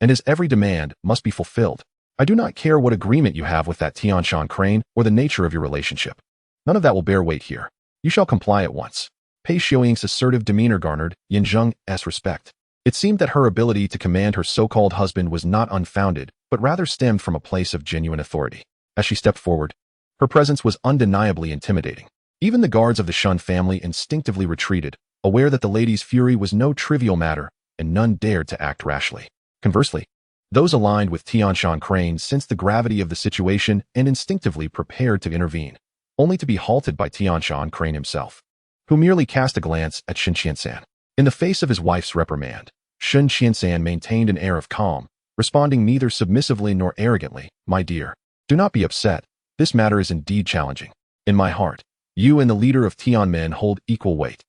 and his every demand must be fulfilled. I do not care what agreement you have with that Tianshan crane or the nature of your relationship. None of that will bear weight here. You shall comply at once." Pei Xiaoying's assertive demeanor garnered Yin Zheng's respect. It seemed that her ability to command her so-called husband was not unfounded, but rather stemmed from a place of genuine authority. As she stepped forward, her presence was undeniably intimidating. Even the guards of the Shun family instinctively retreated, aware that the lady's fury was no trivial matter, and none dared to act rashly. Conversely, those aligned with Tianshan Crane sensed the gravity of the situation and instinctively prepared to intervene, only to be halted by Tianshan Crane himself, who merely cast a glance at Shun Qiansan. In the face of his wife's reprimand, Shun Qiansan maintained an air of calm, responding neither submissively nor arrogantly. "My dear, do not be upset. This matter is indeed challenging. In my heart, you and the leader of Tianmen hold equal weight.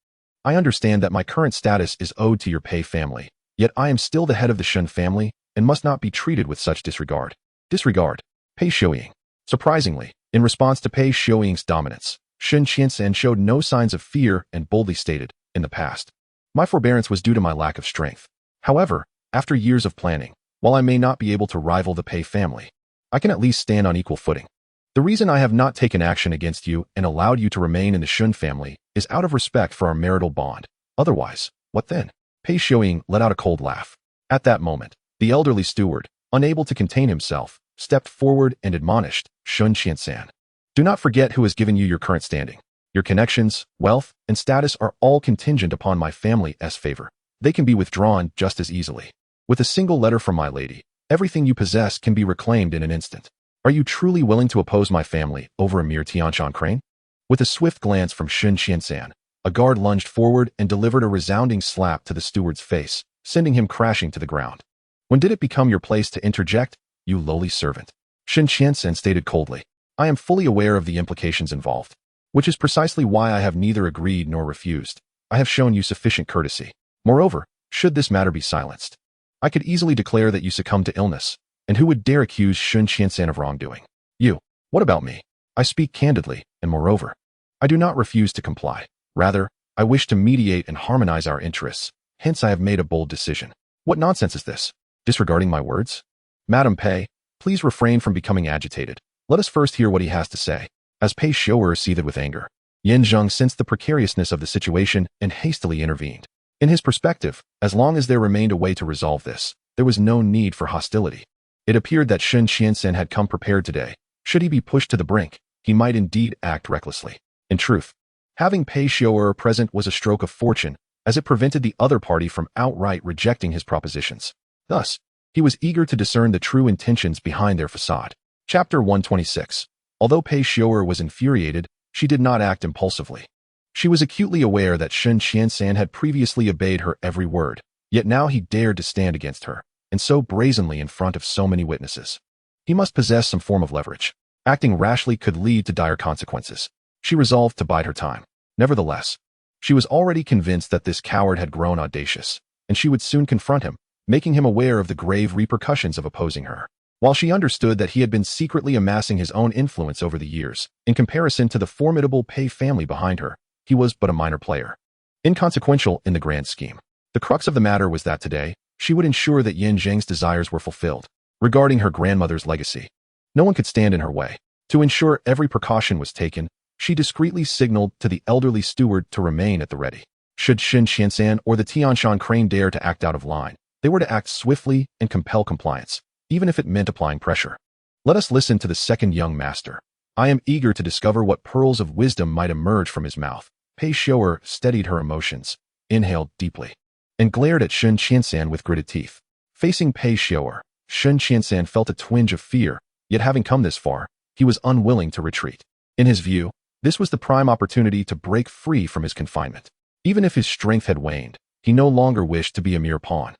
I understand that my current status is owed to your Pei family, yet I am still the head of the Shun family and must not be treated with such disregard." Disregard. Pei Xiaoying. Surprisingly, in response to Pei Xiaoying's dominance, Shun Qiansan showed no signs of fear and boldly stated, "In the past, my forbearance was due to my lack of strength. However, after years of planning, while I may not be able to rival the Pei family, I can at least stand on equal footing. The reason I have not taken action against you and allowed you to remain in the Shun family is out of respect for our marital bond. Otherwise, what then?" Pei Xiaoying let out a cold laugh. At that moment, the elderly steward, unable to contain himself, stepped forward and admonished Shun Qiansan. "Do not forget who has given you your current standing. Your connections, wealth, and status are all contingent upon my family's favor. They can be withdrawn just as easily. With a single letter from my lady, everything you possess can be reclaimed in an instant. Are you truly willing to oppose my family over a mere Tianshan crane?" With a swift glance from Shun Qiansan, a guard lunged forward and delivered a resounding slap to the steward's face, sending him crashing to the ground. "When did it become your place to interject, you lowly servant?" Shun Qiansan stated coldly. "I am fully aware of the implications involved, which is precisely why I have neither agreed nor refused. I have shown you sufficient courtesy. Moreover, should this matter be silenced, I could easily declare that you succumbed to illness, and who would dare accuse Shun Qiansan of wrongdoing? You. What about me? I speak candidly, and moreover, I do not refuse to comply. Rather, I wish to mediate and harmonize our interests. Hence I have made a bold decision." "What nonsense is this? Disregarding my words?" "Madam Pei, please refrain from becoming agitated. Let us first hear what he has to say." As Pei Xiaoying seethed with anger, Yin Zheng sensed the precariousness of the situation and hastily intervened. In his perspective, as long as there remained a way to resolve this, there was no need for hostility. It appeared that Shun Qiansan had come prepared today. Should he be pushed to the brink, he might indeed act recklessly. In truth, having Pei Xiaoying present was a stroke of fortune, as it prevented the other party from outright rejecting his propositions. Thus, he was eager to discern the true intentions behind their facade. Chapter 126. Although Pei Xiaoying was infuriated, she did not act impulsively. She was acutely aware that Shun Qiansan had previously obeyed her every word, yet now he dared to stand against her, and so brazenly in front of so many witnesses. He must possess some form of leverage. Acting rashly could lead to dire consequences. She resolved to bide her time. Nevertheless, she was already convinced that this coward had grown audacious, and she would soon confront him, making him aware of the grave repercussions of opposing her. While she understood that he had been secretly amassing his own influence over the years, in comparison to the formidable Pei family behind her, he was but a minor player, inconsequential in the grand scheme. The crux of the matter was that today, she would ensure that Yin Zheng's desires were fulfilled. Regarding her grandmother's legacy, no one could stand in her way. To ensure every precaution was taken, she discreetly signaled to the elderly steward to remain at the ready. Should Shun Qiansan or the Tianshan crane dare to act out of line, they were to act swiftly and compel compliance, even if it meant applying pressure. Let us listen to the second young master. I am eager to discover what pearls of wisdom might emerge from his mouth. Pei Xiaoying steadied her emotions, inhaled deeply, and glared at Shun Qiansan with gritted teeth. Facing Pei Xiaoying, Shun Qiansan felt a twinge of fear, yet having come this far, he was unwilling to retreat. In his view, this was the prime opportunity to break free from his confinement. Even if his strength had waned, he no longer wished to be a mere pawn.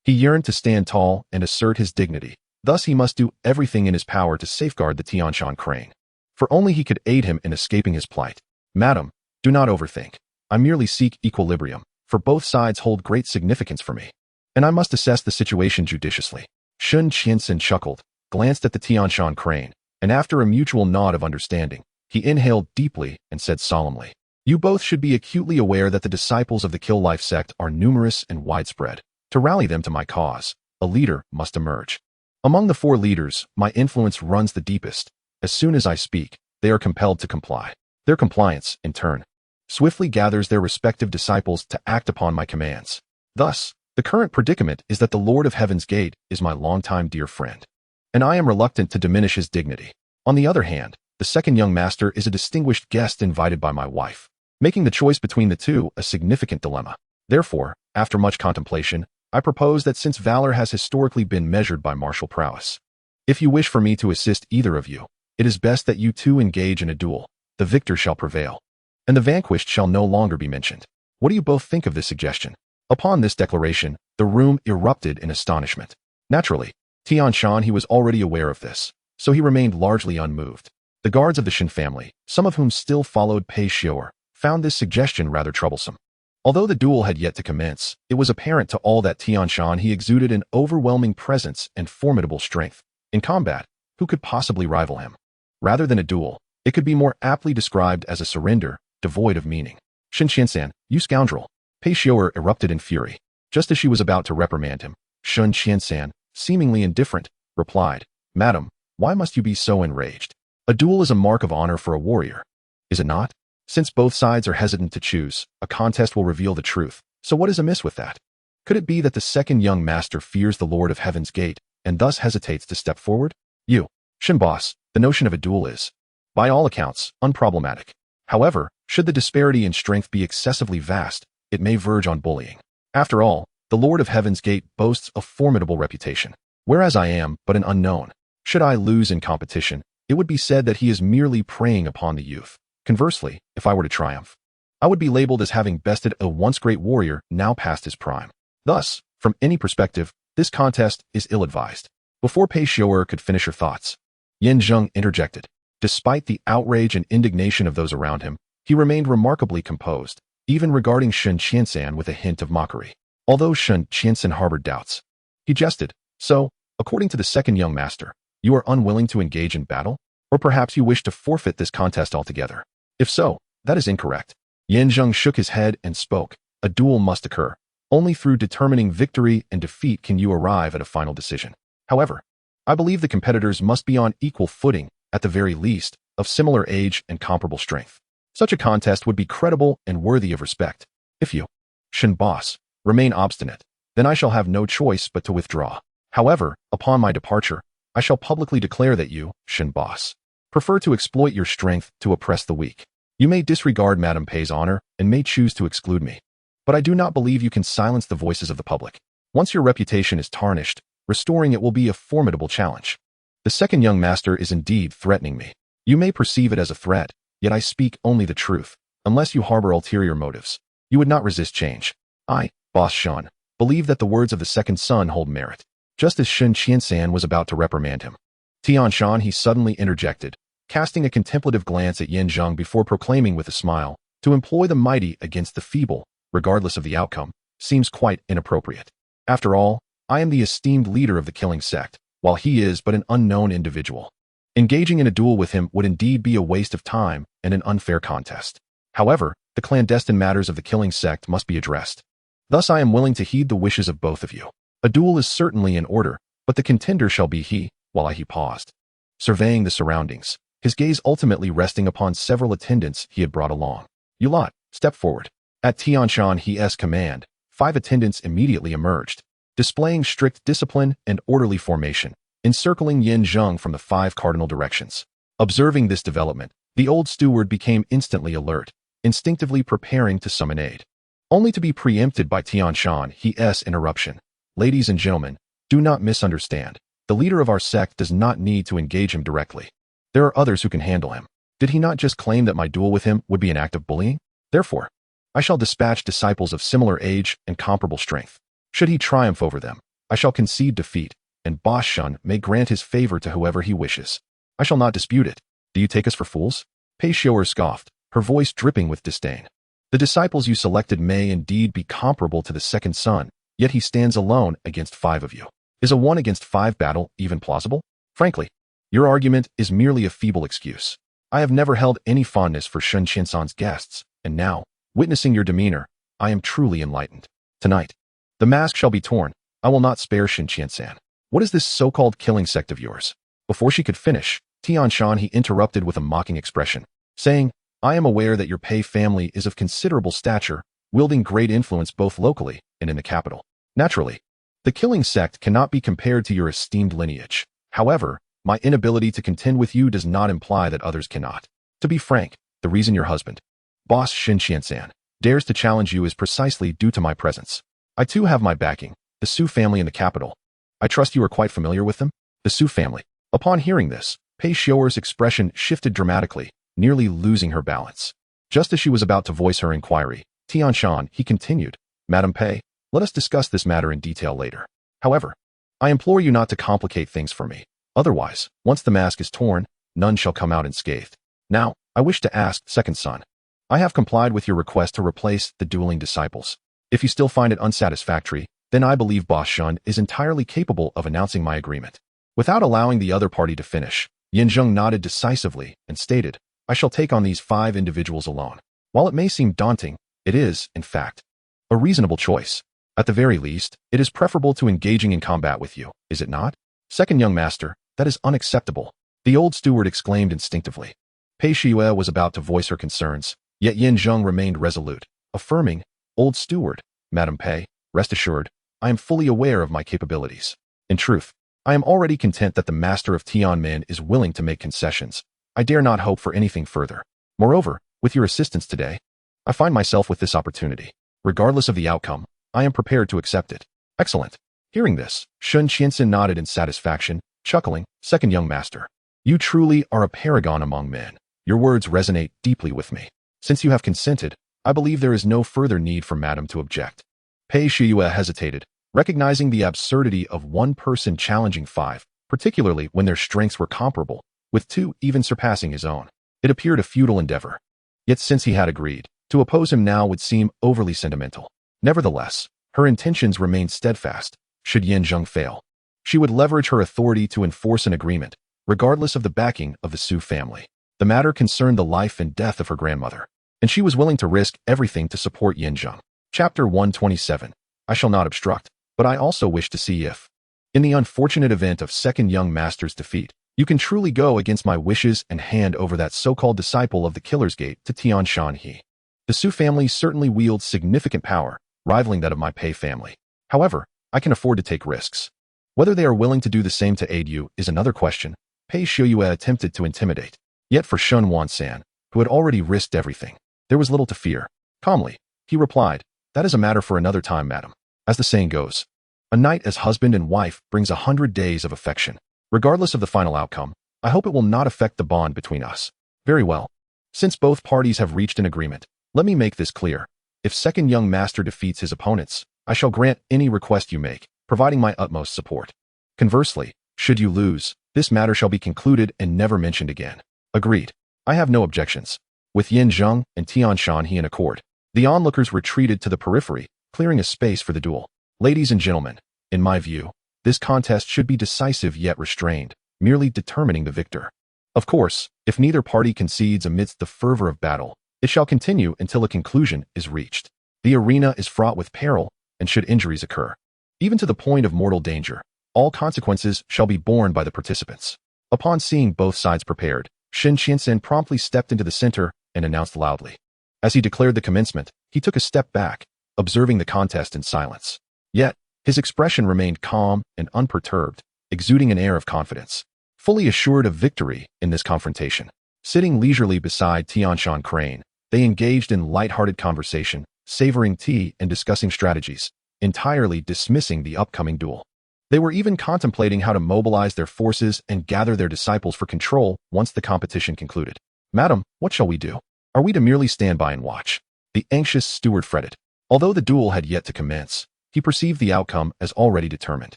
He yearned to stand tall and assert his dignity. Thus he must do everything in his power to safeguard the Tianshan crane. For only he could aid him in escaping his plight. Madam, do not overthink. I merely seek equilibrium, for both sides hold great significance for me. And I must assess the situation judiciously. Sun Qianxin chuckled, glanced at the Tianshan crane, and after a mutual nod of understanding, he inhaled deeply and said solemnly, "You both should be acutely aware that the disciples of the Kill Life sect are numerous and widespread. To rally them to my cause, a leader must emerge. Among the 4 leaders, my influence runs the deepest. As soon as I speak, they are compelled to comply. Their compliance, in turn, swiftly gathers their respective disciples to act upon my commands. Thus, the current predicament is that the Lord of Heaven's Gate is my longtime dear friend, and I am reluctant to diminish his dignity. On the other hand, the second young master is a distinguished guest invited by my wife, making the choice between the two a significant dilemma. Therefore, after much contemplation, I propose that since valor has historically been measured by martial prowess, if you wish for me to assist either of you, it is best that you two engage in a duel. The victor shall prevail, and the vanquished shall no longer be mentioned. What do you both think of this suggestion?" Upon this declaration, the room erupted in astonishment. Naturally, Tianshan he was already aware of this, so he remained largely unmoved. The guards of the Shen family, some of whom still followed Pei Xiu'er, found this suggestion rather troublesome. Although the duel had yet to commence, it was apparent to all that Tianshan he exuded an overwhelming presence and formidable strength. In combat, who could possibly rival him? Rather than a duel, it could be more aptly described as a surrender, devoid of meaning. "Shen Qianxin, you scoundrel!" Pei Xiu'er erupted in fury. Just as she was about to reprimand him, Sun Qianxin, seemingly indifferent, replied, "Madam, why must you be so enraged? A duel is a mark of honor for a warrior, is it not? Since both sides are hesitant to choose, a contest will reveal the truth. So what is amiss with that? Could it be that the second young master fears the Lord of Heaven's Gate, and thus hesitates to step forward? You, Shen boss, the notion of a duel is, by all accounts, unproblematic. However, should the disparity in strength be excessively vast, it may verge on bullying. After all, the Lord of Heaven's Gate boasts a formidable reputation, whereas I am but an unknown. Should I lose in competition, it would be said that he is merely preying upon the youth. Conversely, if I were to triumph, I would be labeled as having bested a once great warrior now past his prime. Thus, from any perspective, this contest is ill-advised. Before Pei Xiu'er could finish her thoughts, Zheng interjected. Despite the outrage and indignation of those around him, he remained remarkably composed, even regarding Sun Qianxin with a hint of mockery. Although Sun Qianxin harbored doubts, he jested. "So, according to the second young master, you are unwilling to engage in battle? Or perhaps you wish to forfeit this contest altogether? If so, that is incorrect." Zheng shook his head and spoke. "A duel must occur. Only through determining victory and defeat can you arrive at a final decision. However, I believe the competitors must be on equal footing, at the very least, of similar age and comparable strength. Such a contest would be credible and worthy of respect. If you, Shen boss, remain obstinate, then I shall have no choice but to withdraw. However, upon my departure, I shall publicly declare that you, Shen boss, prefer to exploit your strength to oppress the weak. You may disregard Madame Pei's honor and may choose to exclude me, but I do not believe you can silence the voices of the public. Once your reputation is tarnished, restoring it will be a formidable challenge. The second young master is indeed threatening me. You may perceive it as a threat, yet I speak only the truth. Unless you harbor ulterior motives, you would not resist change. I, Boss Shen, believe that the words of the second son hold merit." Just as Sun Qianxin was about to reprimand him, Tianshan he suddenly interjected, casting a contemplative glance at Zheng before proclaiming with a smile, "To employ the mighty against the feeble, regardless of the outcome, seems quite inappropriate. After all, I am the esteemed leader of the killing sect, while he is but an unknown individual. Engaging in a duel with him would indeed be a waste of time and an unfair contest. However, the clandestine matters of the killing sect must be addressed. Thus I am willing to heed the wishes of both of you. A duel is certainly in order, but the contender shall be he." While he paused, surveying the surroundings, his gaze ultimately resting upon several attendants he had brought along. "You lot, step forward." At Tianshan he's command, 5 attendants immediately emerged, displaying strict discipline and orderly formation, encircling Zheng from the 5 cardinal directions. Observing this development, the old steward became instantly alert, instinctively preparing to summon aid, only to be preempted by Tianshan he's interruption. "Ladies and gentlemen, do not misunderstand. The leader of our sect does not need to engage him directly. There are others who can handle him. Did he not just claim that my duel with him would be an act of bullying? Therefore, I shall dispatch disciples of similar age and comparable strength. Should he triumph over them, I shall concede defeat, and Boss Shun may grant his favor to whoever he wishes. I shall not dispute it. Do you take us for fools? Pei Xiu'er scoffed, her voice dripping with disdain. The disciples you selected may indeed be comparable to the second son, yet he stands alone against 5 of you. Is a 1 against 5 battle even plausible? Frankly, your argument is merely a feeble excuse. I have never held any fondness for Shun Qiansan's guests, and now, witnessing your demeanor, I am truly enlightened. Tonight, the mask shall be torn. I will not spare Shun Qiansan. What is this so-called killing sect of yours? Before she could finish, Tian Shan he interrupted with a mocking expression, saying, I am aware that your Pei family is of considerable stature, wielding great influence both locally and in the capital. Naturally, the killing sect cannot be compared to your esteemed lineage. However, my inability to contend with you does not imply that others cannot. To be frank, the reason your husband, Boss Shun Qiansan, dares to challenge you is precisely due to my presence. I too have my backing, the Su family in the capital. I trust you are quite familiar with them? The Su family. Upon hearing this, Pei Xiu'er's expression shifted dramatically, nearly losing her balance. Just as she was about to voice her inquiry, Tian Shan he continued, Madam Pei, let us discuss this matter in detail later. However, I implore you not to complicate things for me. Otherwise, once the mask is torn, none shall come out unscathed. Now, I wish to ask, second son. I have complied with your request to replace the dueling disciples. If you still find it unsatisfactory, then I believe Boss Shun is entirely capable of announcing my agreement. Without allowing the other party to finish, Yin Zheng nodded decisively and stated, I shall take on these 5 individuals alone. While it may seem daunting, it is, in fact, a reasonable choice. At the very least, it is preferable to engaging in combat with you, is it not? Second young master, that is unacceptable, the old steward exclaimed instinctively. Pei Xiu'er was about to voice her concerns, yet Yin Zheng remained resolute, affirming, Old steward, Madam Pei, rest assured, I am fully aware of my capabilities. In truth, I am already content that the master of Tianmen is willing to make concessions. I dare not hope for anything further. Moreover, with your assistance today, I find myself with this opportunity. Regardless of the outcome, I am prepared to accept it. Excellent. Hearing this, Shun Qiansan nodded in satisfaction, chuckling, Second young master. You truly are a paragon among men. Your words resonate deeply with me. Since you have consented, I believe there is no further need for Madam to object. Pei Xiu'er hesitated, recognizing the absurdity of one person challenging 5, particularly when their strengths were comparable, with 2 even surpassing his own. It appeared a futile endeavor. Yet since he had agreed, to oppose him now would seem overly sentimental. Nevertheless, her intentions remained steadfast. Should Yin Zheng fail, she would leverage her authority to enforce an agreement, regardless of the backing of the Su family. The matter concerned the life and death of her grandmother, and she was willing to risk everything to support Yin Zheng. Chapter 127. I shall not obstruct, but I also wish to see if, in the unfortunate event of second young master's defeat, you can truly go against my wishes and hand over that so-called disciple of the Killer's Gate to Tian Shan he. The Su family certainly wields significant power, rivaling that of my Pei family. However, I can afford to take risks. Whether they are willing to do the same to aid you is another question. Pei Xiu'er attempted to intimidate. Yet for Shun Wansan, who had already risked everything, there was little to fear. Calmly, he replied, That is a matter for another time, madam. As the saying goes, a night as husband and wife brings 100 days of affection. Regardless of the final outcome, I hope it will not affect the bond between us. Very well. Since both parties have reached an agreement, let me make this clear. If second young master defeats his opponents, I shall grant any request you make, providing my utmost support. Conversely, should you lose, this matter shall be concluded and never mentioned again. Agreed. I have no objections. With Yin Zheng and Tian Shan he in accord, the onlookers retreated to the periphery, clearing a space for the duel. Ladies and gentlemen, in my view, this contest should be decisive yet restrained, merely determining the victor. Of course, if neither party concedes amidst the fervor of battle, it shall continue until a conclusion is reached. The arena is fraught with peril, and should injuries occur, even to the point of mortal danger, all consequences shall be borne by the participants. Upon seeing both sides prepared, Shun Qiansan promptly stepped into the center and announced loudly. As he declared the commencement, he took a step back, observing the contest in silence. Yet, his expression remained calm and unperturbed, exuding an air of confidence. Fully assured of victory in this confrontation, sitting leisurely beside Tian Shan Crane, they engaged in light-hearted conversation, savoring tea and discussing strategies, entirely dismissing the upcoming duel. They were even contemplating how to mobilize their forces and gather their disciples for control once the competition concluded. Madam, what shall we do? Are we to merely stand by and watch? The anxious steward fretted. Although the duel had yet to commence, He perceived the outcome as already determined.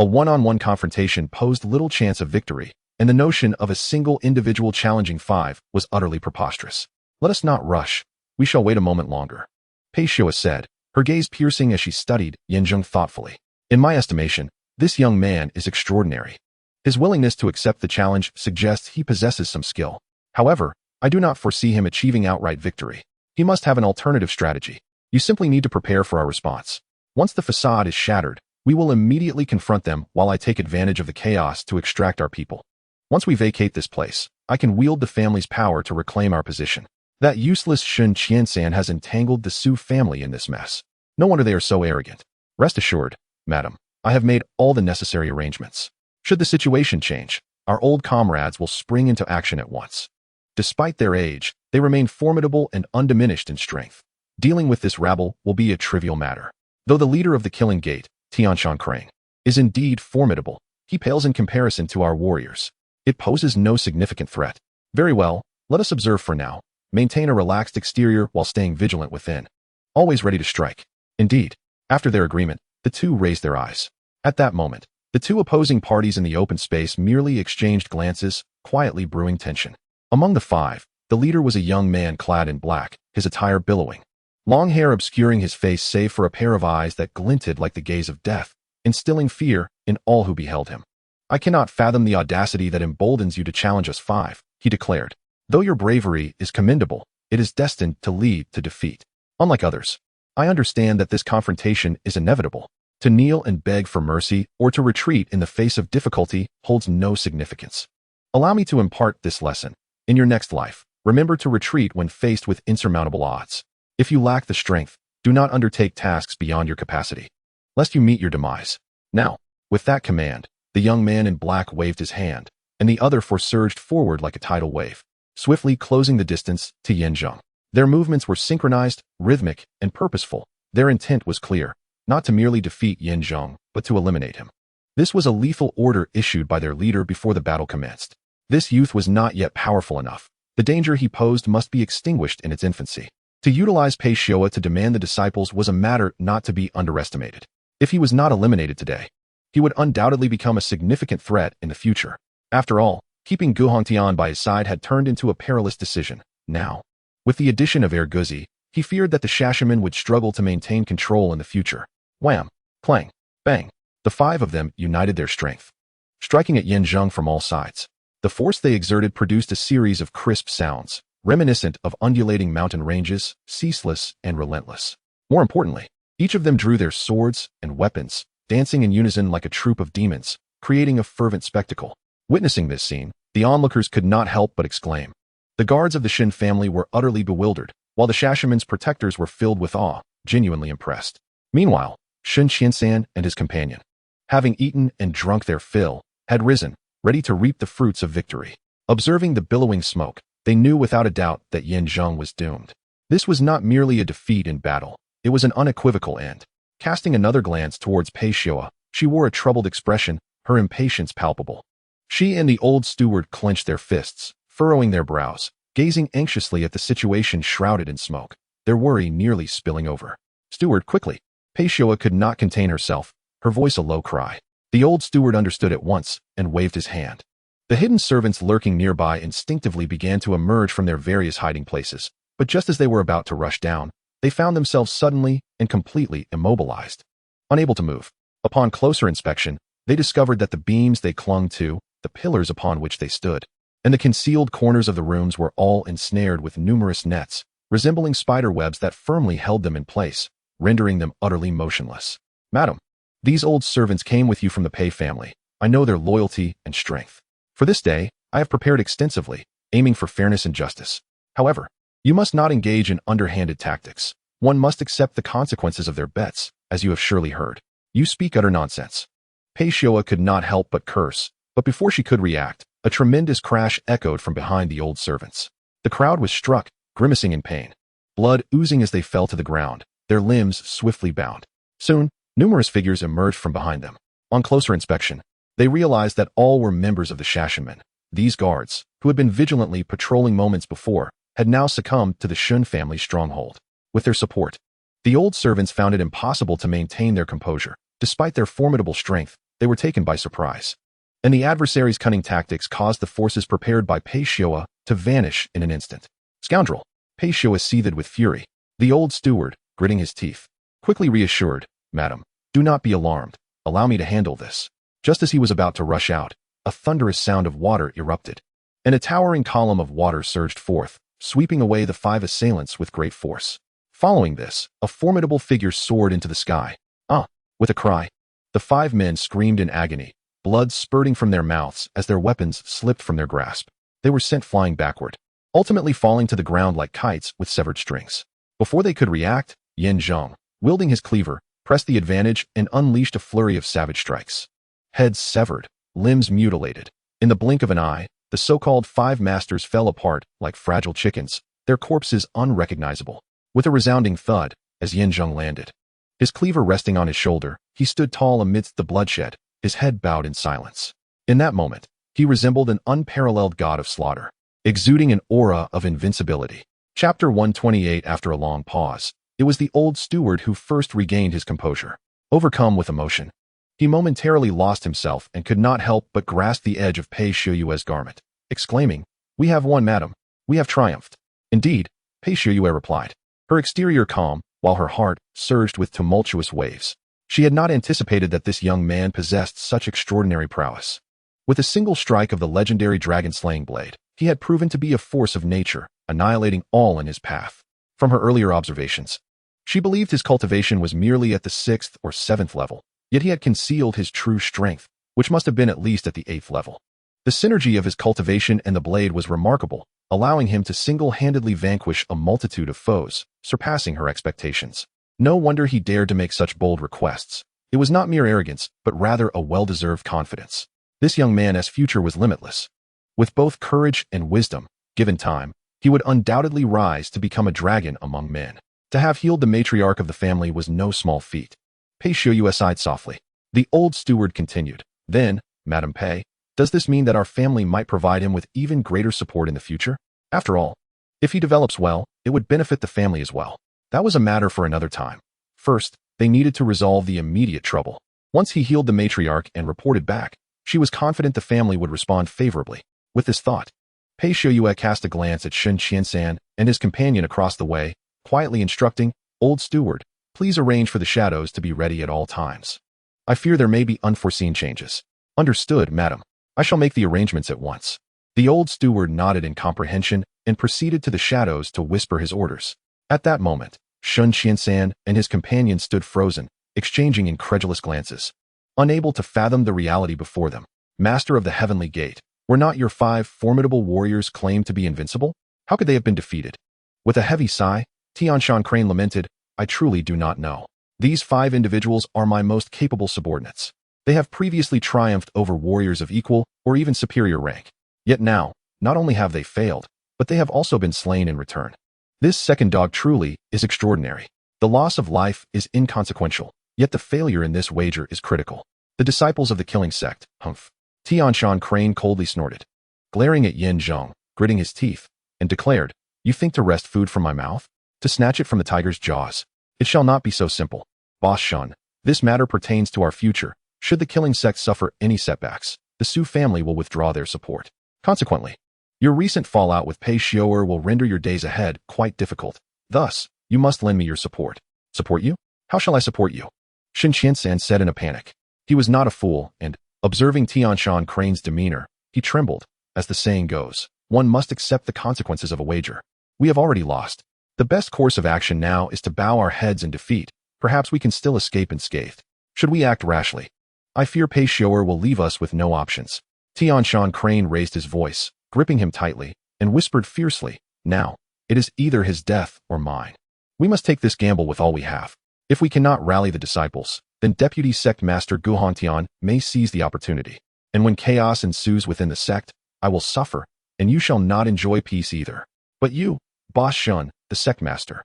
A one-on-one confrontation posed little chance of victory, and the notion of a single individual challenging 5 was utterly preposterous. Let us not rush. We shall wait a moment longer. Pei Xiua said, her gaze piercing as she studied Zheng thoughtfully. In my estimation, this young man is extraordinary. His willingness to accept the challenge suggests he possesses some skill. However, I do not foresee him achieving outright victory. He must have an alternative strategy. You simply need to prepare for our response. Once the facade is shattered, we will immediately confront them while I take advantage of the chaos to extract our people. Once we vacate this place, I can wield the family's power to reclaim our position. That useless Shun Qiansan has entangled the Su family in this mess. No wonder they are so arrogant. Rest assured, madam, I have made all the necessary arrangements. Should the situation change, our old comrades will spring into action at once. Despite their age, they remain formidable and undiminished in strength. Dealing with this rabble will be a trivial matter. Though the leader of the Killing Gate, Tianshan Krang, is indeed formidable, he pales in comparison to our warriors. It poses no significant threat. Very well, let us observe for now. Maintain a relaxed exterior while staying vigilant within. Always ready to strike. Indeed, after their agreement, the two raised their eyes. At that moment, the two opposing parties in the open space merely exchanged glances, quietly brewing tension. Among the 5, the leader was a young man clad in black, his attire billowing. Long hair obscuring his face save for a pair of eyes that glinted like the gaze of death, instilling fear in all who beheld him. I cannot fathom the audacity that emboldens you to challenge us 5, he declared. Though your bravery is commendable, it is destined to lead to defeat. Unlike others, I understand that this confrontation is inevitable. To kneel and beg for mercy or to retreat in the face of difficulty holds no significance. Allow me to impart this lesson. In your next life, remember to retreat when faced with insurmountable odds. If you lack the strength, do not undertake tasks beyond your capacity, lest you meet your demise. Now, with that command, the young man in black waved his hand, and the other surged forward like a tidal wave, swiftly closing the distance to Zheng. Their movements were synchronized, rhythmic, and purposeful. Their intent was clear, not to merely defeat Zheng, but to eliminate him. This was a lethal order issued by their leader before the battle commenced. This youth was not yet powerful enough. The danger he posed must be extinguished in its infancy. To utilize Pei Xiua to demand the disciples was a matter not to be underestimated. If he was not eliminated today, he would undoubtedly become a significant threat in the future. After all, keeping Gu Hongtian by his side had turned into a perilous decision. Now, with the addition of Guzi, he feared that the Shashaman would struggle to maintain control in the future. Wham! Clang! Bang! The 5 of them united their strength, striking at Zheng from all sides. The force they exerted produced a series of crisp sounds, reminiscent of undulating mountain ranges, ceaseless and relentless. More importantly, each of them drew their swords and weapons, dancing in unison like a troop of demons, creating a fervent spectacle. Witnessing this scene, the onlookers could not help but exclaim. The guards of the Shin family were utterly bewildered, while the Shashaman's protectors were filled with awe, genuinely impressed. Meanwhile, Shun Qiansan and his companion, having eaten and drunk their fill, had risen, ready to reap the fruits of victory. Observing the billowing smoke, they knew without a doubt that Zheng was doomed. This was not merely a defeat in battle, it was an unequivocal end. Casting another glance towards Pei Xiua, she wore a troubled expression, her impatience palpable. She and the old steward clenched their fists, furrowing their brows, gazing anxiously at the situation shrouded in smoke, their worry nearly spilling over. Steward, quickly! Pei Xiua could not contain herself, her voice a low cry. The old steward understood at once and waved his hand. The hidden servants lurking nearby instinctively began to emerge from their various hiding places, but just as they were about to rush down, they found themselves suddenly and completely immobilized, unable to move. Upon closer inspection, they discovered that the beams they clung to, the pillars upon which they stood, and the concealed corners of the rooms were all ensnared with numerous nets, resembling spider webs that firmly held them in place, rendering them utterly motionless. Madam, these old servants came with you from the Pei family. I know their loyalty and strength. For this day, I have prepared extensively, aiming for fairness and justice. However, you must not engage in underhanded tactics. One must accept the consequences of their bets, as you have surely heard. You speak utter nonsense. Pei Xiua could not help but curse, but before she could react, a tremendous crash echoed from behind the old servants. The crowd was struck, grimacing in pain, blood oozing as they fell to the ground, their limbs swiftly bound. Soon, numerous figures emerged from behind them. On closer inspection, they realized that all were members of the Shashaman. These guards, who had been vigilantly patrolling moments before, had now succumbed to the Shun family stronghold. With their support, The old servants found it impossible to maintain their composure. Despite their formidable strength, they were taken by surprise. And the adversary's cunning tactics caused the forces prepared by Pei Xiuwa to vanish in an instant. Scoundrel! Pei Xiuwa seethed with fury. The old steward, gritting his teeth, quickly reassured, "Madam, do not be alarmed. Allow me to handle this." Just as he was about to rush out, a thunderous sound of water erupted, and a towering column of water surged forth, sweeping away the 5 assailants with great force. Following this, a formidable figure soared into the sky. "Ah!" With a cry, the 5 men screamed in agony, blood spurting from their mouths as their weapons slipped from their grasp. They were sent flying backward, ultimately falling to the ground like kites with severed strings. Before they could react, Zheng, wielding his cleaver, pressed the advantage and unleashed a flurry of savage strikes. Heads severed, limbs mutilated. In the blink of an eye, the so-called 5 masters fell apart like fragile chickens, their corpses unrecognizable. With a resounding thud, as Zheng landed, his cleaver resting on his shoulder, he stood tall amidst the bloodshed, his head bowed in silence. In that moment, he resembled an unparalleled god of slaughter, exuding an aura of invincibility. Chapter 128. After a long pause, it was the old steward who first regained his composure. Overcome with emotion, he momentarily lost himself and could not help but grasp the edge of Pei Xiuwa's garment, exclaiming, "We have won, madam. We have triumphed." "Indeed," Pei Xiuwa replied, her exterior calm, while her heart surged with tumultuous waves. She had not anticipated that this young man possessed such extraordinary prowess. With a single strike of the legendary dragon-slaying blade, he had proven to be a force of nature, annihilating all in his path. From her earlier observations, she believed his cultivation was merely at the 6th or 7th level, yet he had concealed his true strength, which must have been at least at the 8th level. The synergy of his cultivation and the blade was remarkable, allowing him to single-handedly vanquish a multitude of foes, surpassing her expectations. No wonder he dared to make such bold requests. It was not mere arrogance, but rather a well-deserved confidence. This young man's future was limitless. With both courage and wisdom, given time, he would undoubtedly rise to become a dragon among men. To have healed the matriarch of the family was no small feat. Pei Xiuwa sighed softly. The old steward continued, "Then, Madam Pei, does this mean that our family might provide him with even greater support in the future? After all, if he develops well, it would benefit the family as well." That was a matter for another time. First, they needed to resolve the immediate trouble. Once he healed the matriarch and reported back, she was confident the family would respond favorably. With this thought, Pei Xiuwa cast a glance at Shen Qiansan and his companion across the way, quietly instructing, "Old steward, please arrange for the shadows to be ready at all times. I fear there may be unforeseen changes." "Understood, madam. I shall make the arrangements at once." The old steward nodded in comprehension and proceeded to the shadows to whisper his orders. At that moment, Shen Qiansan and his companion stood frozen, exchanging incredulous glances, unable to fathom the reality before them. "Master of the Heavenly Gate, were not your 5 formidable warriors claimed to be invincible? How could they have been defeated?" With a heavy sigh, Tianshan Crane lamented, "I truly do not know. These 5 individuals are my most capable subordinates. They have previously triumphed over warriors of equal or even superior rank. Yet now, not only have they failed, but they have also been slain in return. This second dog truly is extraordinary. The loss of life is inconsequential, yet the failure in this wager is critical. The disciples of the killing sect, humph." Tianshan Crane coldly snorted, glaring at Zheng, gritting his teeth, and declared, "You think to wrest food from my mouth? To snatch it from the tiger's jaws? It shall not be so simple. Boss Shun, this matter pertains to our future. Should the killing sect suffer any setbacks, the Su family will withdraw their support. Consequently, your recent fallout with Pei Xiuwa will render your days ahead quite difficult. Thus, you must lend me your support." "Support you? How shall I support you?" Shen Qiansan said in a panic. He was not a fool, and, observing Tianshan Crane's demeanor, he trembled. As the saying goes, one must accept the consequences of a wager. "We have already lost. The best course of action now is to bow our heads in defeat. Perhaps we can still escape unscathed. Should we act rashly, I fear Pei Xiuwa will leave us with no options." Tianshan Crane raised his voice, gripping him tightly, and whispered fiercely, "Now, it is either his death or mine. We must take this gamble with all we have. If we cannot rally the disciples, then Deputy Sect Master Guhantian may seize the opportunity. And when chaos ensues within the sect, I will suffer, and you shall not enjoy peace either. But you, Boss Shun, the sect master."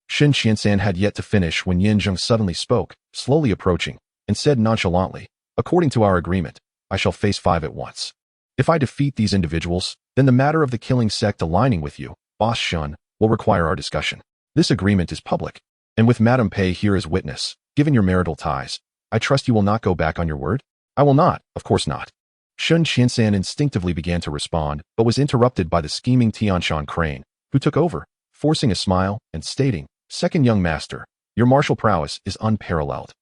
Shen Qiansan had yet to finish when Zheng suddenly spoke, slowly approaching, and said nonchalantly, "According to our agreement, I shall face 5 at once. If I defeat these individuals, then the matter of the killing sect aligning with you, Boss Shun, will require our discussion. This agreement is public." And with Madame Pei here as witness, given your marital ties, I trust you will not go back on your word? I will not, of course not. Shun Qiansan instinctively began to respond, but was interrupted by the scheming Tianshan Crane, who took over, forcing a smile and stating, "Second young master, your martial prowess is unparalleled.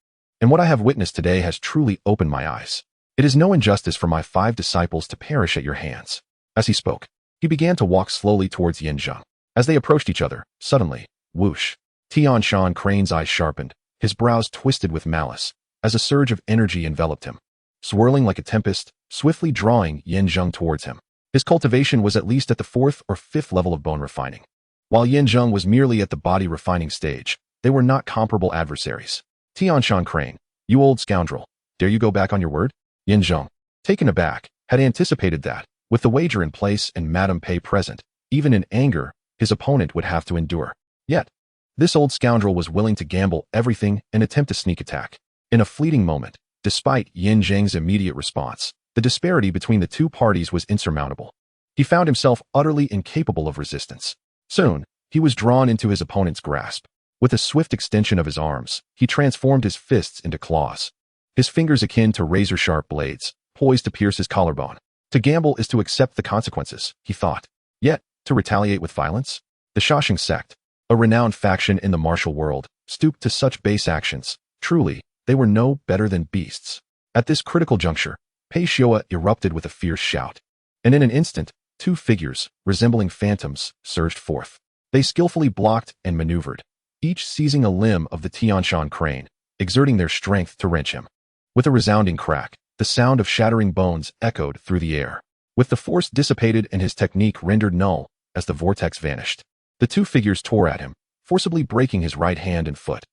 And what I have witnessed today has truly opened my eyes. It is no injustice for my 5 disciples to perish at your hands." As he spoke, he began to walk slowly towards Yin Zheng. As they approached each other, suddenly, whoosh, Tianshan Crane's eyes sharpened, his brows twisted with malice, as a surge of energy enveloped him. Swirling like a tempest, swiftly drawing Yin Zheng towards him. His cultivation was at least at the 4th or 5th level of bone refining. While Yin Zheng was merely at the body refining stage, they were not comparable adversaries. Tianshan Crane, you old scoundrel, dare you go back on your word? Yin Zheng, taken aback, had anticipated that, with the wager in place and Madame Pei present, even in anger, his opponent would have to endure. Yet, this old scoundrel was willing to gamble everything and attempt a sneak attack. In a fleeting moment, despite Yin Zheng's immediate response, the disparity between the two parties was insurmountable. He found himself utterly incapable of resistance. Soon, he was drawn into his opponent's grasp. With a swift extension of his arms, he transformed his fists into claws. His fingers akin to razor-sharp blades, poised to pierce his collarbone. To gamble is to accept the consequences, he thought. Yet, to retaliate with violence? The Zheng sect, a renowned faction in the martial world, stooped to such base actions. Truly, they were no better than beasts. At this critical juncture, Pei Xiao erupted with a fierce shout. And in an instant, 2 figures, resembling phantoms, surged forth. They skillfully blocked and maneuvered, each seizing a limb of the Tianshan Crane, exerting their strength to wrench him. With a resounding crack, the sound of shattering bones echoed through the air. With the force dissipated and his technique rendered null, as the vortex vanished, the 2 figures tore at him, forcibly breaking his right hand and foot.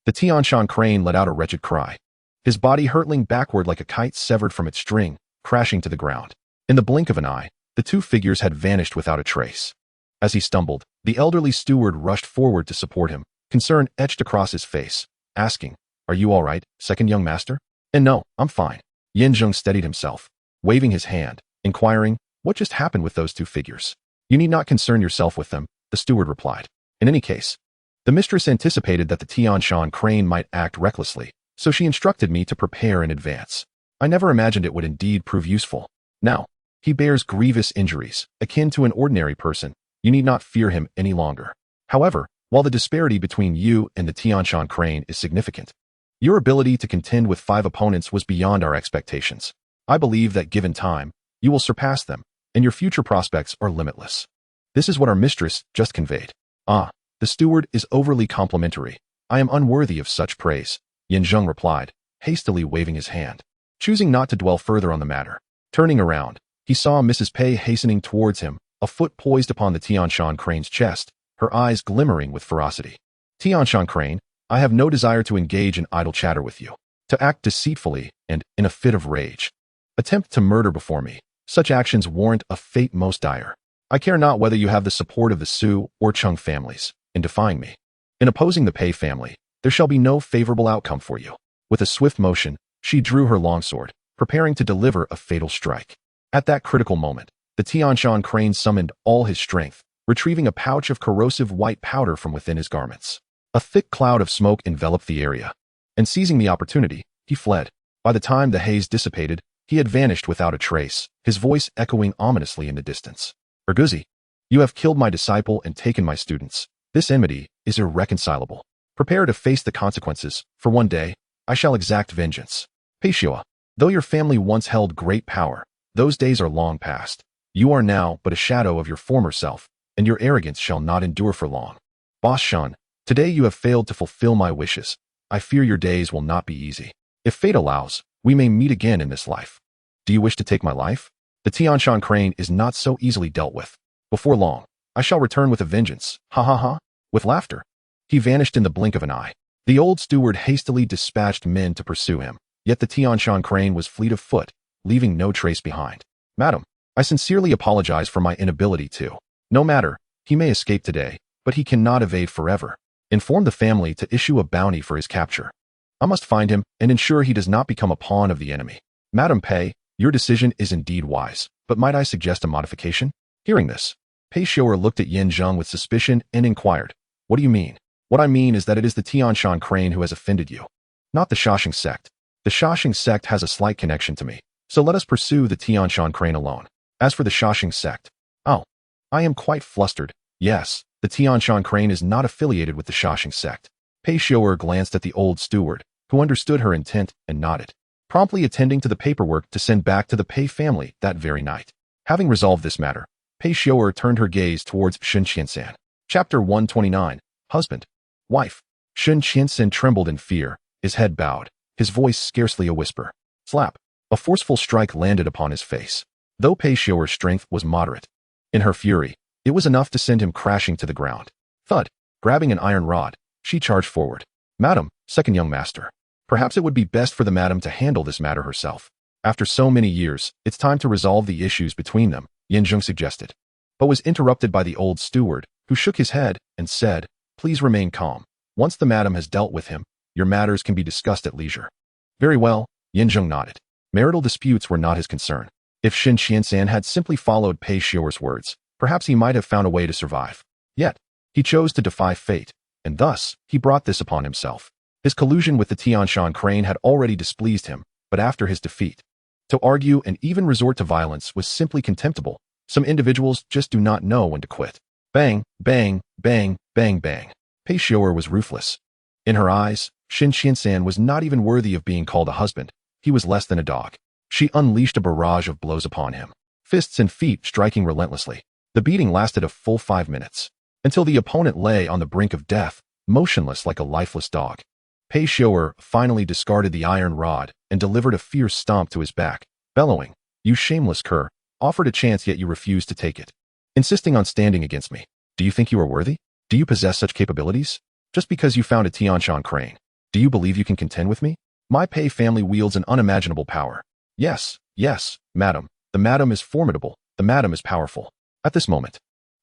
The Tianshan Crane let out a wretched cry, his body hurtling backward like a kite severed from its string, crashing to the ground. In the blink of an eye, the 2 figures had vanished without a trace. As he stumbled, the elderly steward rushed forward to support him, concern etched across his face, asking, "Are you all right, second young master?" "And no, I'm fine." Yin Zheng steadied himself, waving his hand, inquiring, "What just happened with those 2 figures?" "You need not concern yourself with them," the steward replied. "In any case, the mistress anticipated that the Tianshan Crane might act recklessly, so she instructed me to prepare in advance. I never imagined it would indeed prove useful. Now, he bears grievous injuries, akin to an ordinary person. You need not fear him any longer. However, while the disparity between you and the Tianshan Crane is significant, your ability to contend with 5 opponents was beyond our expectations. I believe that given time, you will surpass them, and your future prospects are limitless." This is what our mistress just conveyed. The steward is overly complimentary. I am unworthy of such praise, Yin Zheng replied, hastily waving his hand. Choosing not to dwell further on the matter, turning around, he saw Mrs. Pei hastening towards him, a foot poised upon the Tianshan Crane's chest, her eyes glimmering with ferocity. "Tianshan Crane, I have no desire to engage in idle chatter with you. To act deceitfully and, in a fit of rage, attempt to murder before me, such actions warrant a fate most dire. I care not whether you have the support of the Su or Chung families. In defying me, in opposing the Pei family, there shall be no favorable outcome for you." With a swift motion, she drew her longsword, preparing to deliver a fatal strike. At that critical moment, the Tianshan Crane summoned all his strength, retrieving a pouch of corrosive white powder from within his garments. A thick cloud of smoke enveloped the area, and seizing the opportunity, he fled. By the time the haze dissipated, he had vanished without a trace, his voice echoing ominously in the distance. "Erguzi, you have killed my disciple and taken my students. This enmity is irreconcilable. Prepare to face the consequences, for one day, I shall exact vengeance. Pei Xiao, though your family once held great power, those days are long past. You are now but a shadow of your former self, and your arrogance shall not endure for long. Boss Shan, today you have failed to fulfill my wishes. I fear your days will not be easy. If fate allows, we may meet again in this life. Do you wish to take my life? The Tianshan Crane is not so easily dealt with. Before long, I shall return with a vengeance, ha ha ha." With laughter, he vanished in the blink of an eye. The old steward hastily dispatched men to pursue him, yet the Tianshan Crane was fleet of foot, leaving no trace behind. "Madam, I sincerely apologize for my inability to." "No matter, he may escape today, but he cannot evade forever. Inform the family to issue a bounty for his capture. I must find him and ensure he does not become a pawn of the enemy." "Madam Pei, your decision is indeed wise, but might I suggest a modification?" Hearing this, Pei Xiao looked at Yin Zheng with suspicion and inquired, "What do you mean?" What I mean is that it is the Tianshan crane who has offended you, not the Shashing sect. The Shashing sect has a slight connection to me, so let us pursue the Tianshan crane alone. As for the Shashing sect, oh, I am quite flustered. Yes, the Tianshan crane is not affiliated with the Shashing sect. Pei Xiu'er glanced at the old steward, who understood her intent and nodded, promptly attending to the paperwork to send back to the Pei family that very night. Having resolved this matter, Pei Xiu'er turned her gaze towards Shen Qiansan. Chapter 129. Husband. Wife. Shen Qiansan trembled in fear, his head bowed, his voice scarcely a whisper. Slap. A forceful strike landed upon his face. Though Pei Xiu'er's strength was moderate, in her fury, it was enough to send him crashing to the ground. Thud. Grabbing an iron rod, she charged forward. Madam, second young master. Perhaps it would be best for the madam to handle this matter herself. After so many years, it's time to resolve the issues between them, Zheng suggested, but was interrupted by the old steward, who shook his head and said, please remain calm. Once the madam has dealt with him, your matters can be discussed at leisure. Very well, Zheng nodded. Marital disputes were not his concern. If Shen Qiansan had simply followed Pei Xiu'er's words, perhaps he might have found a way to survive. Yet, he chose to defy fate, and thus, he brought this upon himself. His collusion with the Tianshan crane had already displeased him, but after his defeat, to argue and even resort to violence was simply contemptible. Some individuals just do not know when to quit. Bang, bang, bang, bang, bang. Pei Xiu'er was ruthless. In her eyes, Shen Qiansan was not even worthy of being called a husband. He was less than a dog. She unleashed a barrage of blows upon him, fists and feet striking relentlessly. The beating lasted a full 5 minutes, until the opponent lay on the brink of death, motionless like a lifeless dog. Pei Xiu'er finally discarded the iron rod and delivered a fierce stomp to his back, bellowing, you shameless cur, offered a chance yet you refused to take it. Insisting on standing against me. Do you think you are worthy? Do you possess such capabilities? Just because you found a Tianshan crane, do you believe you can contend with me? My Pei family wields an unimaginable power. Yes, yes, madam. The madam is formidable. The madam is powerful. At this moment,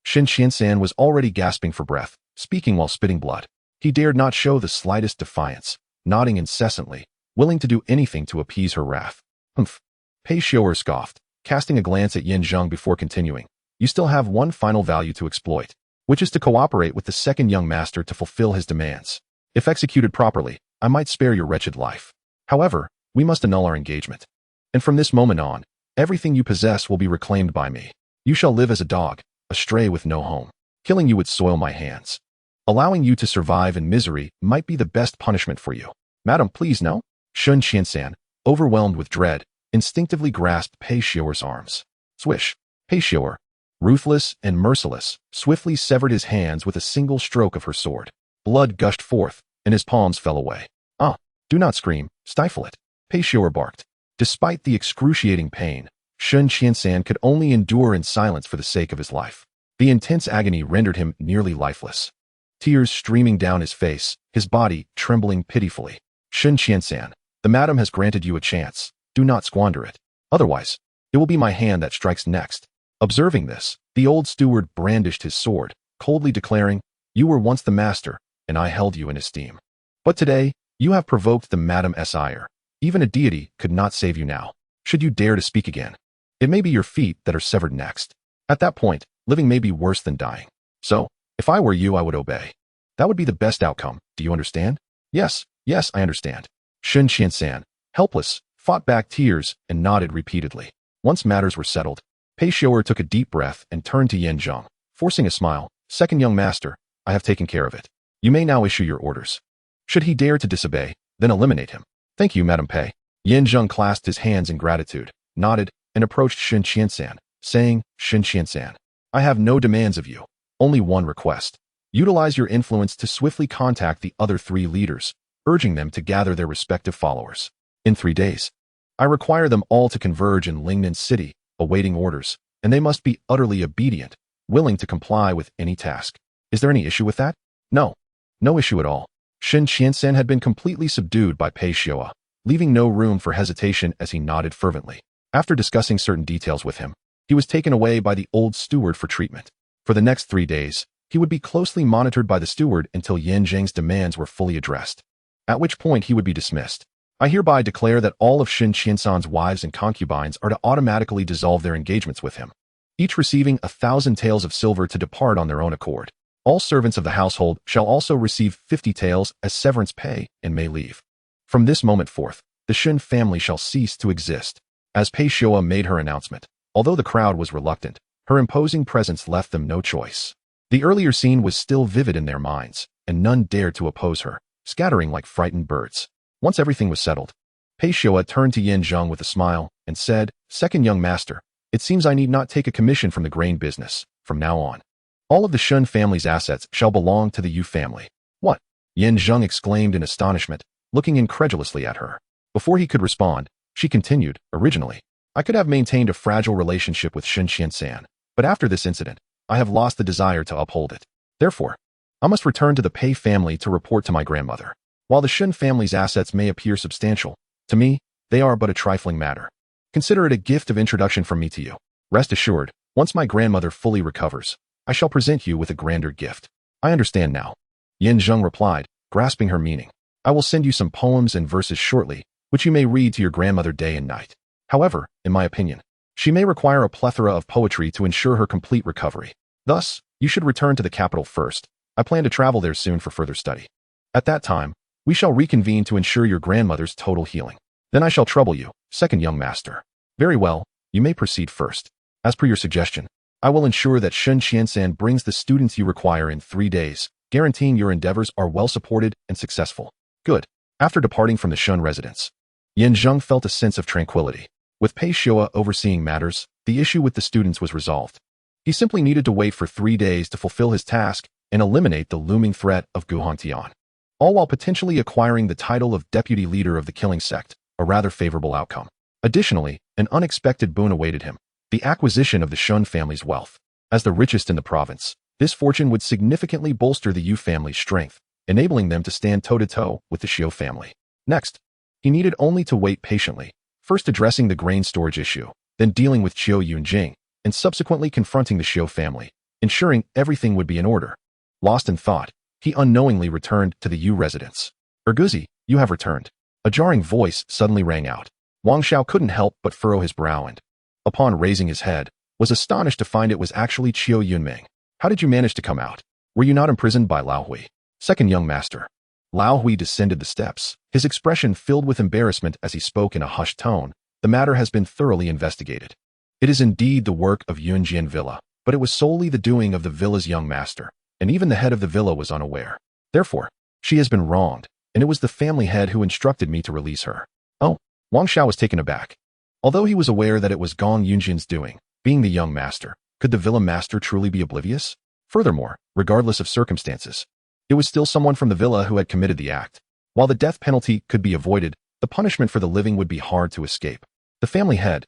Shen Qiansan was already gasping for breath, speaking while spitting blood. He dared not show the slightest defiance, nodding incessantly, willing to do anything to appease her wrath. Humph. Pei Xiu'er scoffed, casting a glance at Zheng before continuing. You still have one final value to exploit, which is to cooperate with the second young master to fulfill his demands. If executed properly, I might spare your wretched life. However, we must annul our engagement. And from this moment on, everything you possess will be reclaimed by me. You shall live as a dog, a stray with no home. Killing you would soil my hands. Allowing you to survive in misery might be the best punishment for you. Madam, please no. Shen Qiansan, overwhelmed with dread, instinctively grasped Pei Xiu'er's arms. Swish. Pei Xiu'er, ruthless and merciless, swiftly severed his hands with a single stroke of her sword. Blood gushed forth, and his palms fell away. Ah, do not scream, stifle it. Pei Xiu'er barked. Despite the excruciating pain, Shen Qiansan could only endure in silence for the sake of his life. The intense agony rendered him nearly lifeless. Tears streaming down his face, his body trembling pitifully. Shen Qiansan, the madam has granted you a chance. Do not squander it. Otherwise, it will be my hand that strikes next. Observing this, the old steward brandished his sword, coldly declaring, you were once the master, and I held you in esteem. But today, you have provoked the madam's ire. Even a deity could not save you now, should you dare to speak again. It may be your feet that are severed next. At that point, living may be worse than dying. So, if I were you, I would obey. That would be the best outcome, do you understand? Yes, yes, I understand. Shen Qiansan, helpless, fought back tears and nodded repeatedly. Once matters were settled, Pei Xiu'er took a deep breath and turned to Zheng, forcing a smile. Second young master, I have taken care of it. You may now issue your orders. Should he dare to disobey, then eliminate him. Thank you, Madam Pei. Zheng clasped his hands in gratitude, nodded, and approached Shen Qiansan, saying, Shen Qiansan, I have no demands of you, only one request. Utilize your influence to swiftly contact the other 3 leaders, urging them to gather their respective followers. In 3 days, I require them all to converge in Lingnan City, awaiting orders, and they must be utterly obedient, willing to comply with any task. Is there any issue with that? No. No issue at all. Shen Qiansan had been completely subdued by Pei Xiu'er, leaving no room for hesitation as he nodded fervently. After discussing certain details with him, he was taken away by the old steward for treatment. For the next 3 days, he would be closely monitored by the steward until Zheng's demands were fully addressed, at which point he would be dismissed. I hereby declare that all of Shen Qiansan's wives and concubines are to automatically dissolve their engagements with him, each receiving 1,000 taels of silver to depart on their own accord. All servants of the household shall also receive 50 taels as severance pay and may leave. From this moment forth, the Shen family shall cease to exist. As Pei Xiuwa made her announcement, although the crowd was reluctant, her imposing presence left them no choice. The earlier scene was still vivid in their minds, and none dared to oppose her, scattering like frightened birds. Once everything was settled, Pei Xiuwa turned to Yin Zheng with a smile and said, "Second young master, it seems I need not take a commission from the grain business from now on. All of the Shen family's assets shall belong to the Yu family." "What?" Yin Zheng exclaimed in astonishment, looking incredulously at her. Before he could respond, she continued, "Originally, I could have maintained a fragile relationship with Shen Qiansan, but after this incident, I have lost the desire to uphold it. Therefore, I must return to the Pei family to report to my grandmother. While the Shen family's assets may appear substantial, to me, they are but a trifling matter. Consider it a gift of introduction from me to you. Rest assured, once my grandmother fully recovers, I shall present you with a grander gift." "I understand now," Yin Zheng replied, grasping her meaning. "I will send you some poems and verses shortly, which you may read to your grandmother day and night. However, in my opinion, she may require a plethora of poetry to ensure her complete recovery. Thus, you should return to the capital first. I plan to travel there soon for further study. At that time, we shall reconvene to ensure your grandmother's total healing. Then I shall trouble you, second young master." "Very well, you may proceed first. As per your suggestion, I will ensure that Shen Qiansan brings the students you require in 3 days, guaranteeing your endeavors are well supported and successful." "Good." After departing from the Shen residence, Yin Zheng felt a sense of tranquility. With Pei Xiuwa overseeing matters, the issue with the students was resolved. He simply needed to wait for 3 days to fulfill his task and eliminate the looming threat of Guhongtian, all while potentially acquiring the title of deputy leader of the killing sect, a rather favorable outcome. Additionally, an unexpected boon awaited him: the acquisition of the Shen family's wealth. As the richest in the province, this fortune would significantly bolster the Yu family's strength, enabling them to stand toe-to-toe with the Xiu family. Next, he needed only to wait patiently, first addressing the grain storage issue, then dealing with Qiu Yunjing, and subsequently confronting the Xiu family, ensuring everything would be in order. Lost in thought, he unknowingly returned to the Yu residence. "Erguzi, you have returned." A jarring voice suddenly rang out. Wang Xiao couldn't help but furrow his brow and, upon raising his head, was astonished to find it was actually Qiu Yunming. "How did you manage to come out? Were you not imprisoned by Lao Hui?" "Second young master." Lao Hui descended the steps, his expression filled with embarrassment as he spoke in a hushed tone. "The matter has been thoroughly investigated. It is indeed the work of Yunjian Villa, but it was solely the doing of the villa's young master, and even the head of the villa was unaware. Therefore, she has been wronged, and it was the family head who instructed me to release her." "Oh," Wang Xiao was taken aback. Although he was aware that it was Gong Yunjin's doing, being the young master, could the villa master truly be oblivious? Furthermore, regardless of circumstances, it was still someone from the villa who had committed the act. While the death penalty could be avoided, the punishment for the living would be hard to escape. The family head,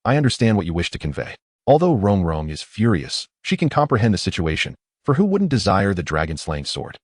I understand what you wish to convey. Although Rong Rong is furious, she can comprehend the situation, for who wouldn't desire the dragon-slaying sword?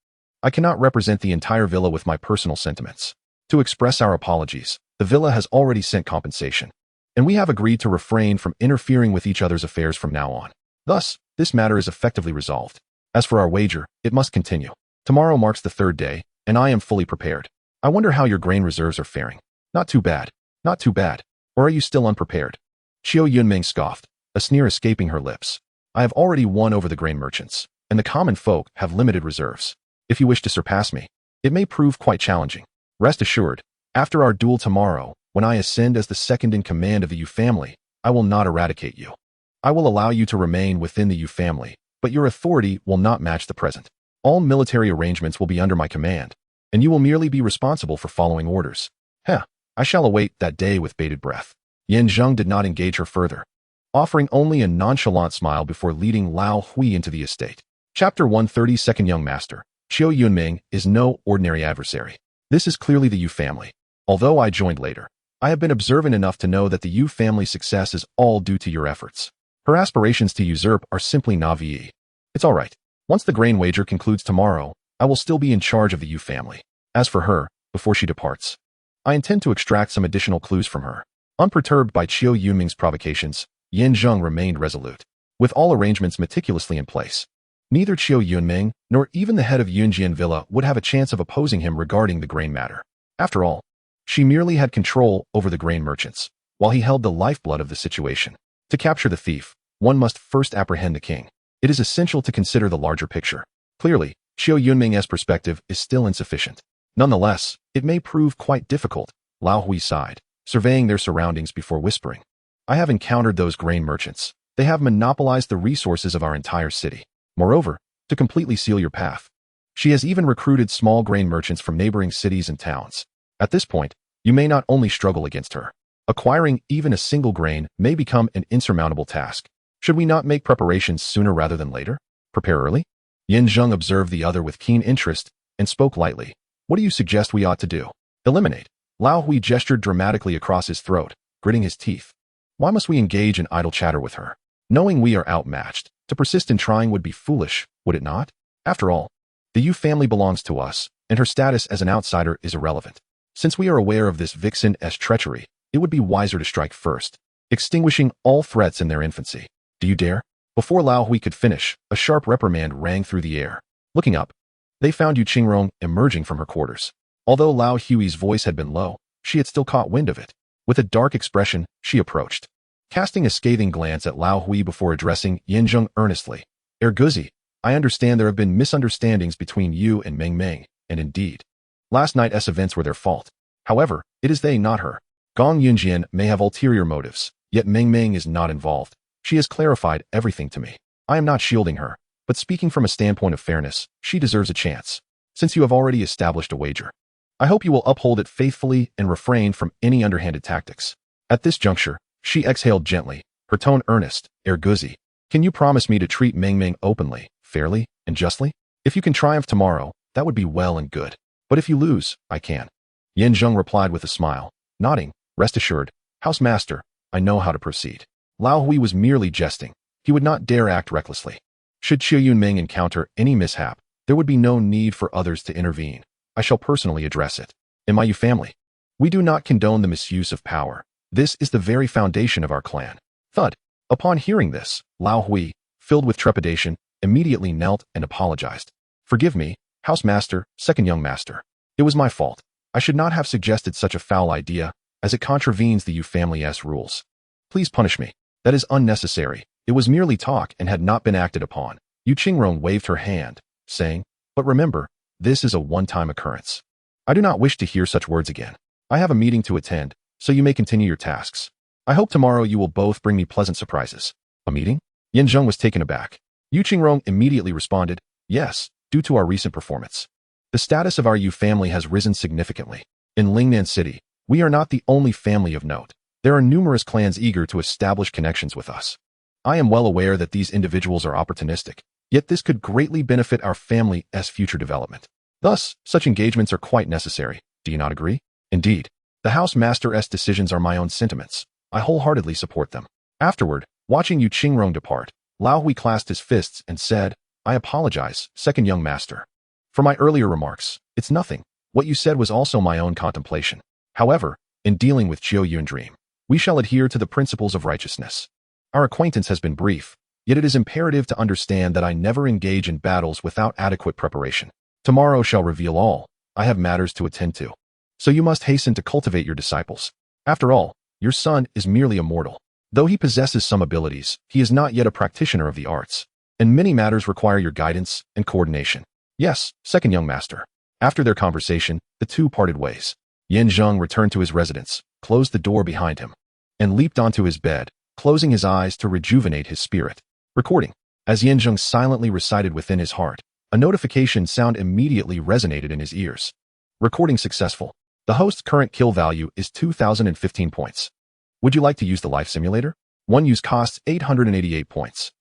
I cannot represent the entire villa with my personal sentiments. To express our apologies, the villa has already sent compensation, and we have agreed to refrain from interfering with each other's affairs from now on. Thus, this matter is effectively resolved. As for our wager, it must continue. Tomorrow marks the 3rd day, and I am fully prepared. I wonder how your grain reserves are faring." "Not too bad. Not too bad. Or are you still unprepared?" Qiu Yunming scoffed, a sneer escaping her lips. "I have already won over the grain merchants, and the common folk have limited reserves. If you wish to surpass me, it may prove quite challenging. Rest assured, after our duel tomorrow, when I ascend as the second in command of the Yu family, I will not eradicate you. I will allow you to remain within the Yu family, but your authority will not match the present. All military arrangements will be under my command, and you will merely be responsible for following orders." I shall await that day with bated breath." Yin Zheng did not engage her further, offering only a nonchalant smile before leading Lao Hui into the estate. Chapter 130. Second young master. Qiu Yunming is no ordinary adversary. This is clearly the Yu family. Although I joined later, I have been observant enough to know that the Yu family's success is all due to your efforts. Her aspirations to usurp are simply naive. It's all right. Once the grain wager concludes tomorrow, I will still be in charge of the Yu family. As for her, before she departs, I intend to extract some additional clues from her. Unperturbed by Qiu Yunming's provocations, Yin Zheng remained resolute. With all arrangements meticulously in place, neither Qiu Yunming nor even the head of Yunjian Villa would have a chance of opposing him regarding the grain matter. After all, she merely had control over the grain merchants, while he held the lifeblood of the situation. To capture the thief, one must first apprehend the king. it is essential to consider the larger picture. Clearly, Qiu Yunming's perspective is still insufficient. Nonetheless, it may prove quite difficult. Lao Hui sighed, surveying their surroundings before whispering. I have encountered those grain merchants. They have monopolized the resources of our entire city. Moreover, to completely seal your path, she has even recruited small grain merchants from neighboring cities and towns. At this point, you may not only struggle against her. Acquiring even a single grain may become an insurmountable task. Should we not make preparations sooner rather than later? Prepare early? Zheng observed the other with keen interest and spoke lightly. What do you suggest we ought to do? Eliminate. Lao Hui gestured dramatically across his throat, gritting his teeth. Why must we engage in idle chatter with her? Knowing we are outmatched, to persist in trying would be foolish, would it not? After all, the Yu family belongs to us, and her status as an outsider is irrelevant. Since we are aware of this vixen's treachery, it would be wiser to strike first, extinguishing all threats in their infancy. Do you dare? Before Lao Hui could finish, a sharp reprimand rang through the air. Looking up, they found Yu Qingrong emerging from her quarters. Although Lao Hui's voice had been low, she had still caught wind of it. With a dark expression, she approached, casting a scathing glance at Lao Hui before addressing Zheng earnestly. Guzi, I understand there have been misunderstandings between you and Meng, and indeed, last night's events were their fault. However, it is they, not her. Gong Yunjian may have ulterior motives, yet Meng is not involved. She has clarified everything to me. I am not shielding her, but speaking from a standpoint of fairness, she deserves a chance. Since you have already established a wager, I hope you will uphold it faithfully and refrain from any underhanded tactics. At this juncture, she exhaled gently, her tone earnest. Guzi, can you promise me to treat Meng openly, fairly, and justly? If you can triumph tomorrow, that would be well and good. But if you lose, I can. Zheng replied with a smile, nodding. Rest assured, House Master, I know how to proceed. Lao Hui was merely jesting. He would not dare act recklessly. Should Qiu Yunming encounter any mishap, there would be no need for others to intervene. I shall personally address it. In my Yu family, we do not condone the misuse of power. This is the very foundation of our clan. Thud. Upon hearing this, Lao Hui, filled with trepidation, immediately knelt and apologized. Forgive me, House Master, second young master. It was my fault. I should not have suggested such a foul idea, as it contravenes the Yu family's rules. Please punish me. That is unnecessary. It was merely talk and had not been acted upon. Yu Qingrong waved her hand, saying, but remember, this is a one-time occurrence. I do not wish to hear such words again. I have a meeting to attend, so you may continue your tasks. I hope tomorrow you will both bring me pleasant surprises. A meeting? Zheng was taken aback. Yu Qingrong immediately responded, yes, due to our recent performance. The status of our Yu family has risen significantly. In Lingnan City, we are not the only family of note. There are numerous clans eager to establish connections with us. I am well aware that these individuals are opportunistic, yet this could greatly benefit our family's future development. Thus, such engagements are quite necessary. Do you not agree? Indeed, the House Master's decisions are my own sentiments. I wholeheartedly support them. Afterward, watching Yu Qingrong depart, Lao Hui clasped his fists and said, I apologize, second young master. For my earlier remarks, it's nothing. What you said was also my own contemplation. However, in dealing with Qiu Yundream, we shall adhere to the principles of righteousness. Our acquaintance has been brief, yet it is imperative to understand that I never engage in battles without adequate preparation. Tomorrow shall reveal all. I have matters to attend to. So you must hasten to cultivate your disciples. After all, your son is merely a mortal. Though he possesses some abilities, he is not yet a practitioner of the arts, and many matters require your guidance and coordination. Yes, second young master. After their conversation, the two parted ways. Zheng returned to his residence, closed the door behind him, and leaped onto his bed, closing his eyes to rejuvenate his spirit. Recording. As Zheng silently recited within his heart, a notification sound immediately resonated in his ears. Recording successful. The host's current kill value is 2,015 points. Would you like to use the life simulator? One use costs 888 points.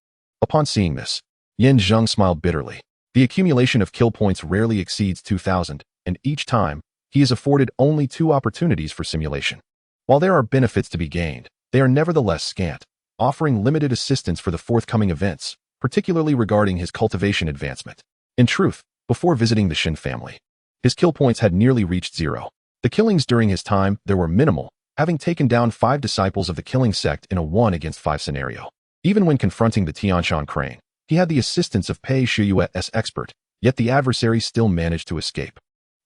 Upon seeing this, Zheng smiled bitterly. The accumulation of kill points rarely exceeds 2,000, and each time, he is afforded only 2 opportunities for simulation. While there are benefits to be gained, they are nevertheless scant, offering limited assistance for the forthcoming events, particularly regarding his cultivation advancement. In truth, before visiting the Shin family, his kill points had nearly reached 0. The killings during his time there were minimal, having taken down 5 disciples of the killing sect in a 1-against-5 scenario. Even when confronting the Tianshan crane, he had the assistance of Pei Shuyue's expert, yet the adversary still managed to escape.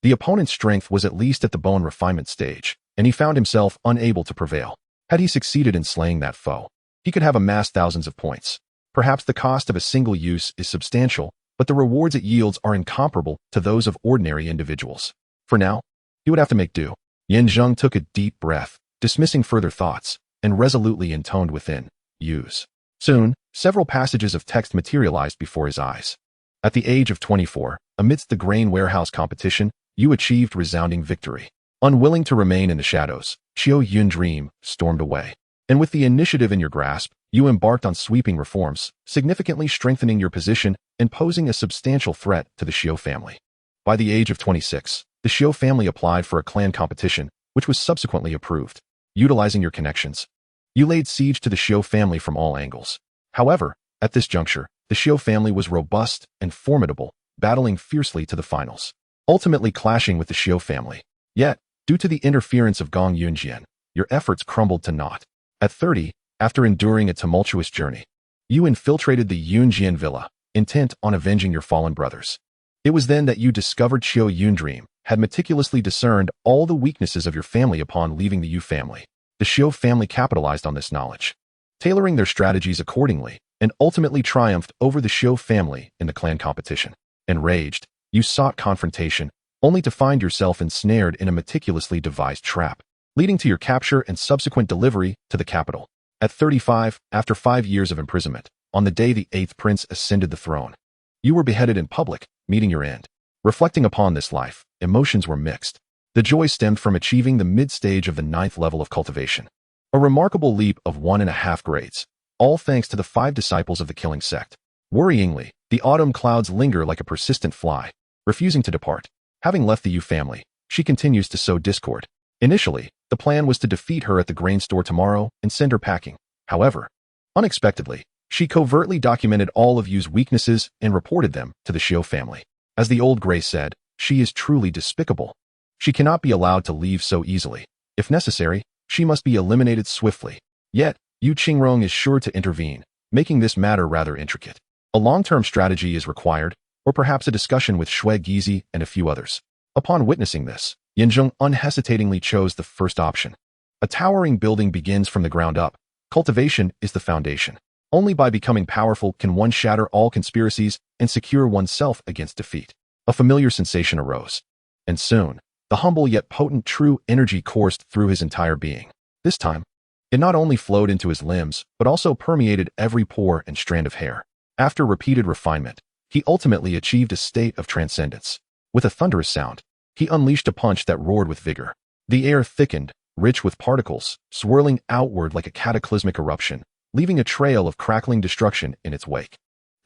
The opponent's strength was at least at the bone refinement stage, and he found himself unable to prevail. Had he succeeded in slaying that foe, he could have amassed thousands of points. Perhaps the cost of a single use is substantial, but the rewards it yields are incomparable to those of ordinary individuals. For now, he would have to make do. Zheng took a deep breath, dismissing further thoughts, and resolutely intoned within, use. Soon, several passages of text materialized before his eyes. At the age of 24, amidst the grain warehouse competition, you achieved resounding victory. Unwilling to remain in the shadows, Qiu Yun Dream stormed away. And with the initiative in your grasp, you embarked on sweeping reforms, significantly strengthening your position and posing a substantial threat to the Xiu family. By the age of 26, the Xiu family applied for a clan competition, which was subsequently approved. Utilizing your connections, you laid siege to the Xiu family from all angles. However, at this juncture, the Xiu family was robust and formidable, battling fiercely to the finals, ultimately clashing with the Xiu family. Yet, due to the interference of Gong Yunjian, your efforts crumbled to naught. At 30, after enduring a tumultuous journey, you infiltrated the Yunjian villa, intent on avenging your fallen brothers. It was then that you discovered Qiu Yun Dream had meticulously discerned all the weaknesses of your family upon leaving the Yu family. The Xiu family capitalized on this knowledge, tailoring their strategies accordingly, and ultimately triumphed over the Xiu family in the clan competition. Enraged, you sought confrontation, only to find yourself ensnared in a meticulously devised trap, leading to your capture and subsequent delivery to the capital. At 35, after 5 years of imprisonment, on the day the 8th prince ascended the throne, you were beheaded in public, meeting your end. Reflecting upon this life, emotions were mixed. The joy stemmed from achieving the mid-stage of the 9th level of cultivation, a remarkable leap of 1.5 grades, all thanks to the 5 disciples of the killing sect. Worryingly, the autumn clouds linger like a persistent fly, refusing to depart. Having left the Yu family, she continues to sow discord. Initially, the plan was to defeat her at the grain store tomorrow and send her packing. However, unexpectedly, she covertly documented all of Yu's weaknesses and reported them to the Xiu family. As the old Gray said, she is truly despicable. She cannot be allowed to leave so easily. If necessary, she must be eliminated swiftly. Yet, Yu Qingrong is sure to intervene, making this matter rather intricate. A long-term strategy is required, or perhaps a discussion with Shui Gizi and a few others. Upon witnessing this, Yanzheng unhesitatingly chose the first option. A towering building begins from the ground up. Cultivation is the foundation. Only by becoming powerful can one shatter all conspiracies and secure oneself against defeat. A familiar sensation arose. And soon, the humble yet potent true energy coursed through his entire being. This time, it not only flowed into his limbs, but also permeated every pore and strand of hair. After repeated refinement, he ultimately achieved a state of transcendence. With a thunderous sound, he unleashed a punch that roared with vigor. The air thickened, rich with particles, swirling outward like a cataclysmic eruption, leaving a trail of crackling destruction in its wake.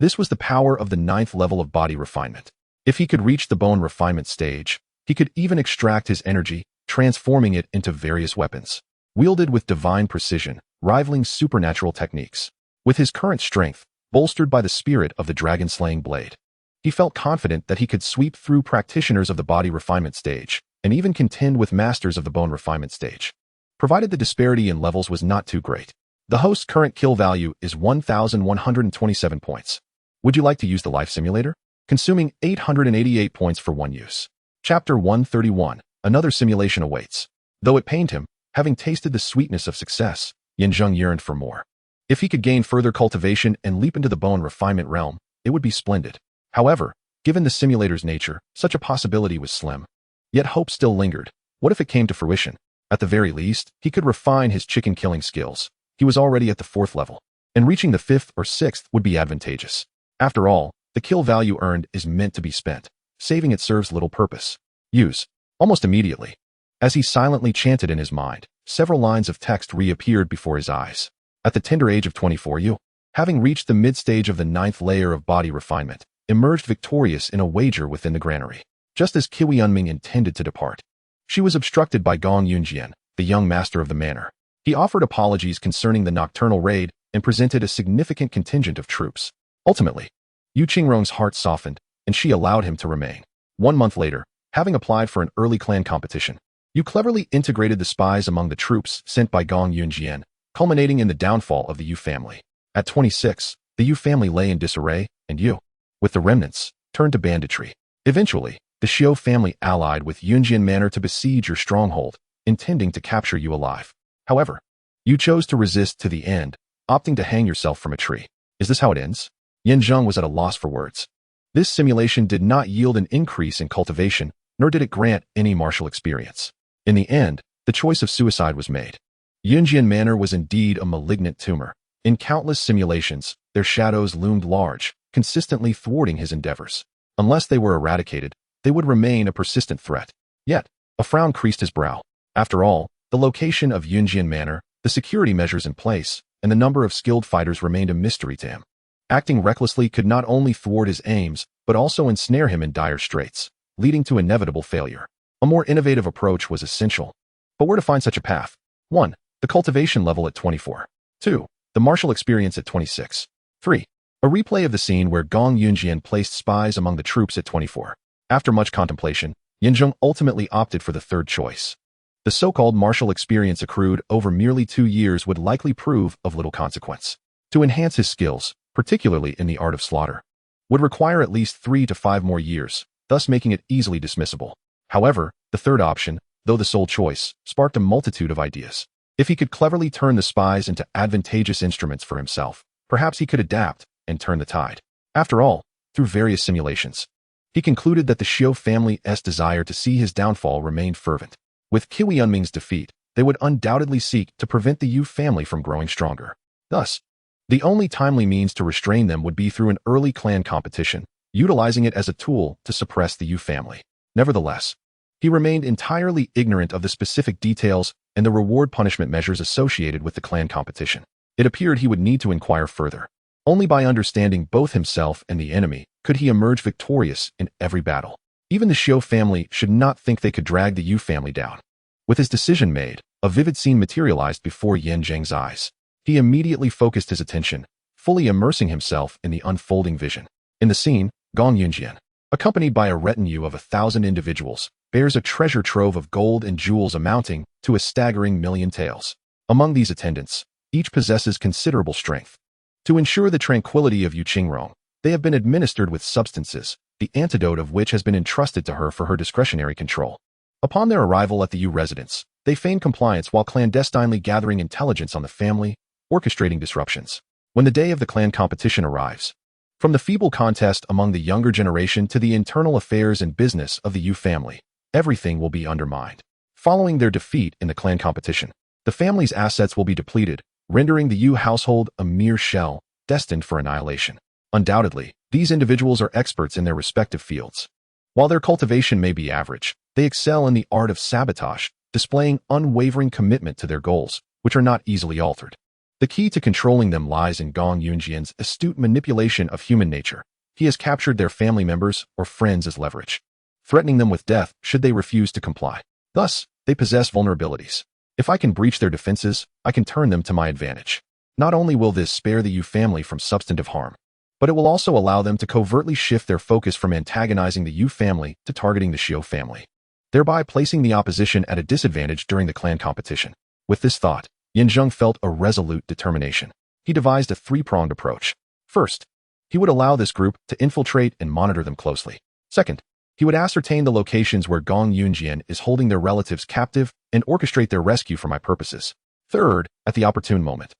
This was the power of the 9th level of body refinement. If he could reach the bone refinement stage, he could even extract his energy, transforming it into various weapons, wielded with divine precision, rivaling supernatural techniques. With his current strength, bolstered by the spirit of the dragon-slaying blade, he felt confident that he could sweep through practitioners of the body refinement stage and even contend with masters of the bone refinement stage, provided the disparity in levels was not too great. The host's current kill value is 1,127 points. Would you like to use the life simulator? Consuming 888 points for one use. Chapter 131. Another simulation awaits. Though it pained him, having tasted the sweetness of success, Yanzheng yearned for more. If he could gain further cultivation and leap into the bone refinement realm, it would be splendid. However, given the simulator's nature, such a possibility was slim. Yet hope still lingered. What if it came to fruition? At the very least, he could refine his chicken killing skills. He was already at the 4th level, and reaching the 5th or 6th would be advantageous. After all, the kill value earned is meant to be spent. Saving it serves little purpose. Use. Almost immediately, as he silently chanted in his mind, several lines of text reappeared before his eyes. At the tender age of 24, you, having reached the mid-stage of the 9th layer of body refinement, emerged victorious in a wager within the granary. Just as Kiwi Unming intended to depart, she was obstructed by Gong Yunjian, the young master of the manor. He offered apologies concerning the nocturnal raid and presented a significant contingent of troops. Ultimately, Yu Qingrong's heart softened, and she allowed him to remain. 1 month later, having applied for an early clan competition, you cleverly integrated the spies among the troops sent by Gong Yunjian, culminating in the downfall of the Yu family. At 26, the Yu family lay in disarray, and you, with the remnants, turned to banditry. Eventually, the Xiu family allied with Yunjian Manor to besiege your stronghold, intending to capture you alive. However, you chose to resist to the end, opting to hang yourself from a tree. Is this how it ends? Zheng was at a loss for words. This simulation did not yield an increase in cultivation, nor did it grant any martial experience. In the end, the choice of suicide was made. Yunjian Manor was indeed a malignant tumor. In countless simulations, their shadows loomed large, consistently thwarting his endeavors. Unless they were eradicated, they would remain a persistent threat. Yet, a frown creased his brow. After all, the location of Yunjian Manor, the security measures in place, and the number of skilled fighters remained a mystery to him. Acting recklessly could not only thwart his aims, but also ensnare him in dire straits, leading to inevitable failure. A more innovative approach was essential. But where to find such a path? 1. The cultivation level at 24. 2. The martial experience at 26. 3. A replay of the scene where Gong Yunjian placed spies among the troops at 24. After much contemplation, Zheng ultimately opted for the third choice. The so-called martial experience accrued over merely 2 years would likely prove of little consequence. To enhance his skills, particularly in the art of slaughter, would require at least 3 to 5 more years, thus making it easily dismissible. However, the third option, though the sole choice, sparked a multitude of ideas. If he could cleverly turn the spies into advantageous instruments for himself, perhaps he could adapt and turn the tide. After all, through various simulations, he concluded that the Xiu family's desire to see his downfall remained fervent. With Qi Yunming's defeat, they would undoubtedly seek to prevent the Yu family from growing stronger. Thus, the only timely means to restrain them would be through an early clan competition, utilizing it as a tool to suppress the Yu family. Nevertheless, he remained entirely ignorant of the specific details and the reward-punishment measures associated with the clan competition. It appeared he would need to inquire further. Only by understanding both himself and the enemy could he emerge victorious in every battle. Even the Xiu family should not think they could drag the Yu family down. With his decision made, a vivid scene materialized before Zheng's eyes. He immediately focused his attention, fully immersing himself in the unfolding vision. In the scene, Gong Yunjian, accompanied by a retinue of 1,000 individuals, bears a treasure trove of gold and jewels amounting to a staggering 1,000,000 taels. Among these attendants, each possesses considerable strength. To ensure the tranquility of Yu Qingrong, they have been administered with substances, the antidote of which has been entrusted to her for her discretionary control. Upon their arrival at the Yu residence, they feign compliance while clandestinely gathering intelligence on the family, orchestrating disruptions. When the day of the clan competition arrives, from the feeble contest among the younger generation to the internal affairs and business of the Yu family, everything will be undermined. Following their defeat in the clan competition, the family's assets will be depleted, rendering the Yu household a mere shell, destined for annihilation. Undoubtedly, these individuals are experts in their respective fields. While their cultivation may be average, they excel in the art of sabotage, displaying unwavering commitment to their goals, which are not easily altered. The key to controlling them lies in Gong Yunjian's astute manipulation of human nature. He has captured their family members or friends as leverage, threatening them with death should they refuse to comply. Thus, they possess vulnerabilities. If I can breach their defenses, I can turn them to my advantage. Not only will this spare the Yu family from substantive harm, but it will also allow them to covertly shift their focus from antagonizing the Yu family to targeting the Xiu family, thereby placing the opposition at a disadvantage during the clan competition. With this thought, Zheng felt a resolute determination. He devised a three-pronged approach. First, he would allow this group to infiltrate and monitor them closely. Second, he would ascertain the locations where Gong Yunjian is holding their relatives captive and orchestrate their rescue for my purposes. Third, at the opportune moment,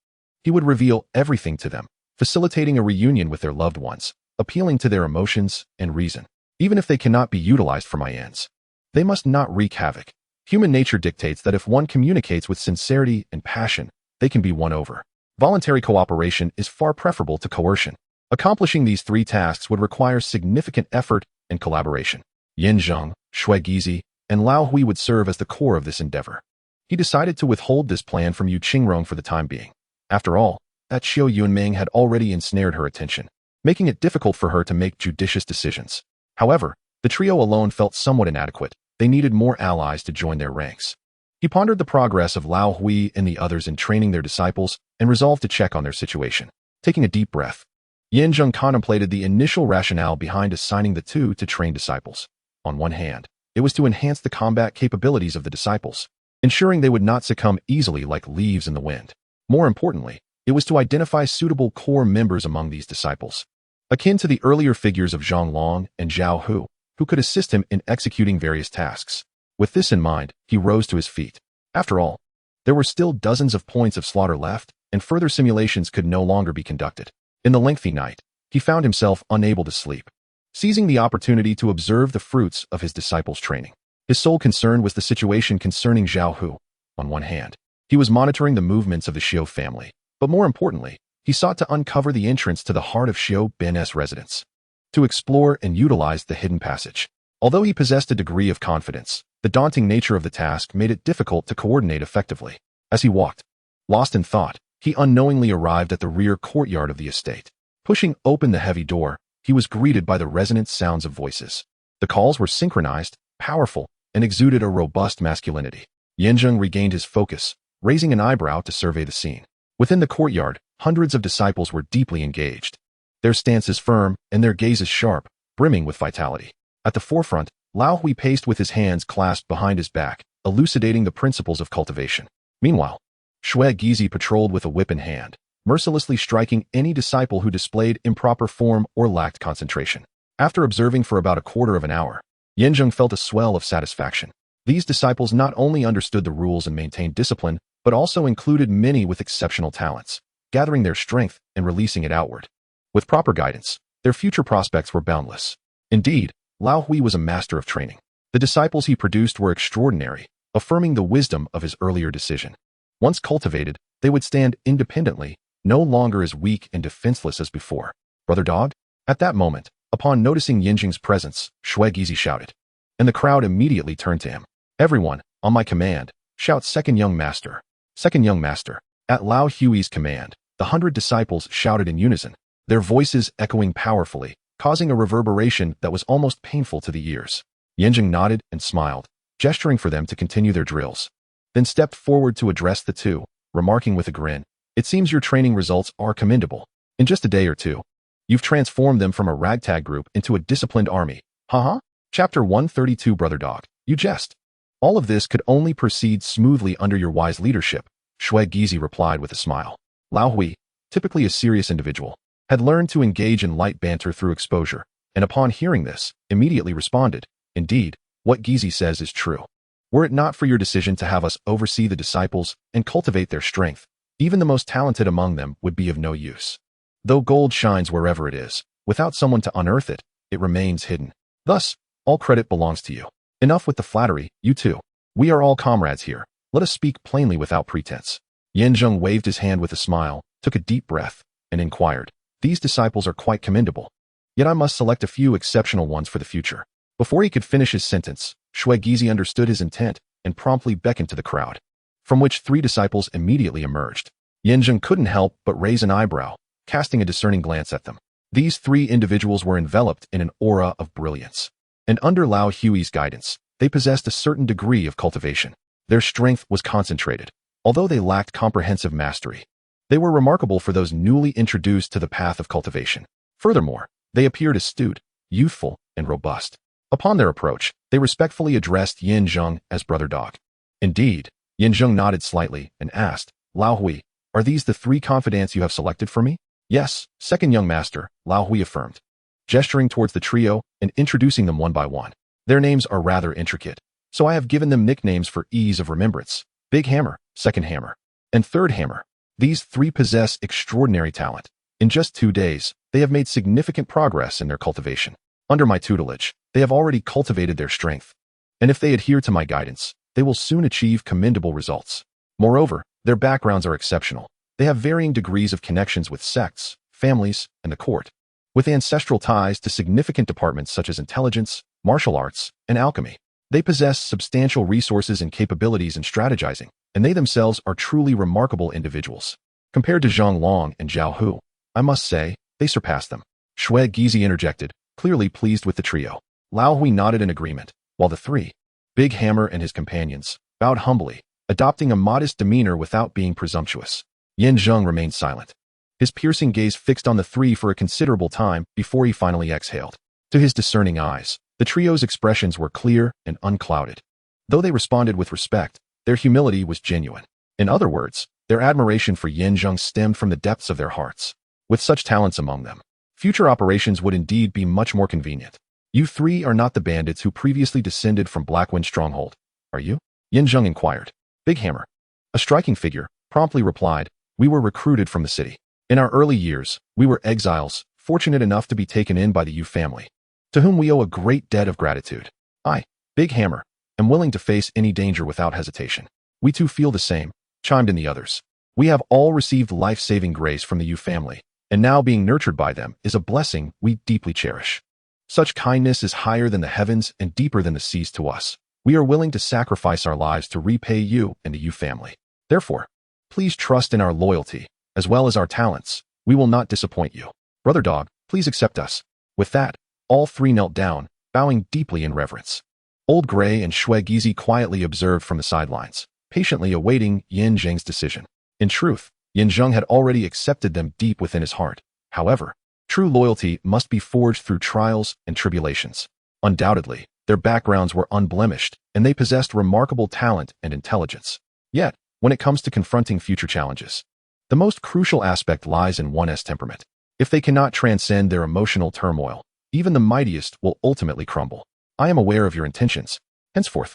he would reveal everything to them, facilitating a reunion with their loved ones, appealing to their emotions and reason. Even if they cannot be utilized for my ends, they must not wreak havoc. Human nature dictates that if one communicates with sincerity and passion, they can be won over. Voluntary cooperation is far preferable to coercion. Accomplishing these three tasks would require significant effort and collaboration. Zheng, Shui Gizi, and Lao Hui would serve as the core of this endeavor. He decided to withhold this plan from Yu Qingrong for the time being. After all, that Xiu Yunming had already ensnared her attention, making it difficult for her to make judicious decisions. However, the trio alone felt somewhat inadequate. They needed more allies to join their ranks. He pondered the progress of Lao Hui and the others in training their disciples and resolved to check on their situation. Taking a deep breath, Zheng contemplated the initial rationale behind assigning the two to train disciples. On one hand, it was to enhance the combat capabilities of the disciples, ensuring they would not succumb easily like leaves in the wind. More importantly, it was to identify suitable core members among these disciples, akin to the earlier figures of Zhang Long and Zhao Hu, who could assist him in executing various tasks. With this in mind, he rose to his feet. After all, there were still dozens of points of slaughter left, and further simulations could no longer be conducted. In the lengthy night, he found himself unable to sleep, seizing the opportunity to observe the fruits of his disciples' training. His sole concern was the situation concerning Zhao Hu. On one hand, he was monitoring the movements of the Xiao family, but more importantly, he sought to uncover the entrance to the heart of Xiao Ben's residence, to explore and utilize the hidden passage. Although he possessed a degree of confidence, the daunting nature of the task made it difficult to coordinate effectively. As he walked, lost in thought, he unknowingly arrived at the rear courtyard of the estate. Pushing open the heavy door, he was greeted by the resonant sounds of voices. The calls were synchronized, powerful, and exuded a robust masculinity. Zheng regained his focus, raising an eyebrow to survey the scene. Within the courtyard, hundreds of disciples were deeply engaged. Their stances firm and their gazes sharp, brimming with vitality. At the forefront, Lao Hui paced with his hands clasped behind his back, elucidating the principles of cultivation. Meanwhile, Shui Gizi patrolled with a whip in hand, mercilessly striking any disciple who displayed improper form or lacked concentration. After observing for about a quarter of an hour, Zheng felt a swell of satisfaction. These disciples not only understood the rules and maintained discipline, but also included many with exceptional talents, gathering their strength and releasing it outward. With proper guidance, their future prospects were boundless. Indeed, Lao Hui was a master of training. The disciples he produced were extraordinary, affirming the wisdom of his earlier decision. Once cultivated, they would stand independently, no longer as weak and defenseless as before. "Brother Dog?" At that moment, upon noticing Zheng's presence, Shui Gizi shouted, and the crowd immediately turned to him. "Everyone, on my command, shout second young master. Second young master." At Lao Hui's command, the 100 disciples shouted in unison, their voices echoing powerfully, causing a reverberation that was almost painful to the ears. Zheng nodded and smiled, gesturing for them to continue their drills, then stepped forward to address the two, remarking with a grin, "It seems your training results are commendable. In just a day or two, you've transformed them from a ragtag group into a disciplined army. Haha." Chapter 132. Brother Dog, you jest. "All of this could only proceed smoothly under your wise leadership," Shui Gizi replied with a smile. Lao Hui, typically a serious individual, had learned to engage in light banter through exposure, and upon hearing this, immediately responded, "Indeed, what Gizi says is true. Were it not for your decision to have us oversee the disciples and cultivate their strength, even the most talented among them would be of no use. Though gold shines wherever it is, without someone to unearth it, it remains hidden. Thus, all credit belongs to you. Enough with the flattery, you two. We are all comrades here. Let us speak plainly without pretense." Zheng waved his hand with a smile, took a deep breath, and inquired, "These disciples are quite commendable. Yet I must select a few exceptional ones for the future." Before he could finish his sentence, Shui Gizi understood his intent and promptly beckoned to the crowd, from which 3 disciples immediately emerged. Zheng couldn't help but raise an eyebrow, casting a discerning glance at them. These 3 individuals were enveloped in an aura of brilliance, and under Lao Hui's guidance, they possessed a certain degree of cultivation. Their strength was concentrated, although they lacked comprehensive mastery. They were remarkable for those newly introduced to the path of cultivation. Furthermore, they appeared astute, youthful, and robust. Upon their approach, they respectfully addressed Zheng as Brother Dog. Indeed, Zheng nodded slightly and asked, "Lao Hui, are these the 3 confidants you have selected for me?" "Yes, second young master," Lao Hui affirmed, gesturing towards the trio and introducing them one by one. "Their names are rather intricate, so I have given them nicknames for ease of remembrance: Big Hammer, Second Hammer, and Third Hammer. These 3 possess extraordinary talent. In just 2 days, they have made significant progress in their cultivation. Under my tutelage, they have already cultivated their strength, and if they adhere to my guidance, they will soon achieve commendable results. Moreover, their backgrounds are exceptional. They have varying degrees of connections with sects, families, and the court, with ancestral ties to significant departments such as intelligence, martial arts, and alchemy. They possess substantial resources and capabilities in strategizing, and they themselves are truly remarkable individuals. Compared to Zhang Long and Zhao Hu, I must say, they surpass them." Shui Gizi interjected, clearly pleased with the trio. Lao Hui nodded in agreement, while the 3, Big Hammer and his companions, bowed humbly, adopting a modest demeanor without being presumptuous. Zheng remained silent, his piercing gaze fixed on the 3 for a considerable time before he finally exhaled. To his discerning eyes, the trio's expressions were clear and unclouded. Though they responded with respect, their humility was genuine. In other words, their admiration for Zheng stemmed from the depths of their hearts. With such talents among them, future operations would indeed be much more convenient. "You 3 are not the bandits who previously descended from Blackwind Stronghold, are you?" Zheng inquired. Big Hammer, a striking figure, promptly replied, "We were recruited from the city. In our early years, we were exiles, fortunate enough to be taken in by the Yu family, to whom we owe a great debt of gratitude. I, Big Hammer, am willing to face any danger without hesitation. We too feel the same, chimed in the others. We have all received life-saving grace from the Yu family, and now being nurtured by them is a blessing we deeply cherish. Such kindness is higher than the heavens and deeper than the seas to us. We are willing to sacrifice our lives to repay you and the Yu family. Therefore, please trust in our loyalty, as well as our talents. We will not disappoint you. Brother Dog, please accept us. With that, all three knelt down, bowing deeply in reverence. Old Gray and Shui Gizi quietly observed from the sidelines, patiently awaiting Yin Zheng's decision. In truth, Yin Zheng had already accepted them deep within his heart. However, true loyalty must be forged through trials and tribulations. Undoubtedly, their backgrounds were unblemished, and they possessed remarkable talent and intelligence. Yet, when it comes to confronting future challenges, the most crucial aspect lies in one's temperament. If they cannot transcend their emotional turmoil, even the mightiest will ultimately crumble. I am aware of your intentions. Henceforth,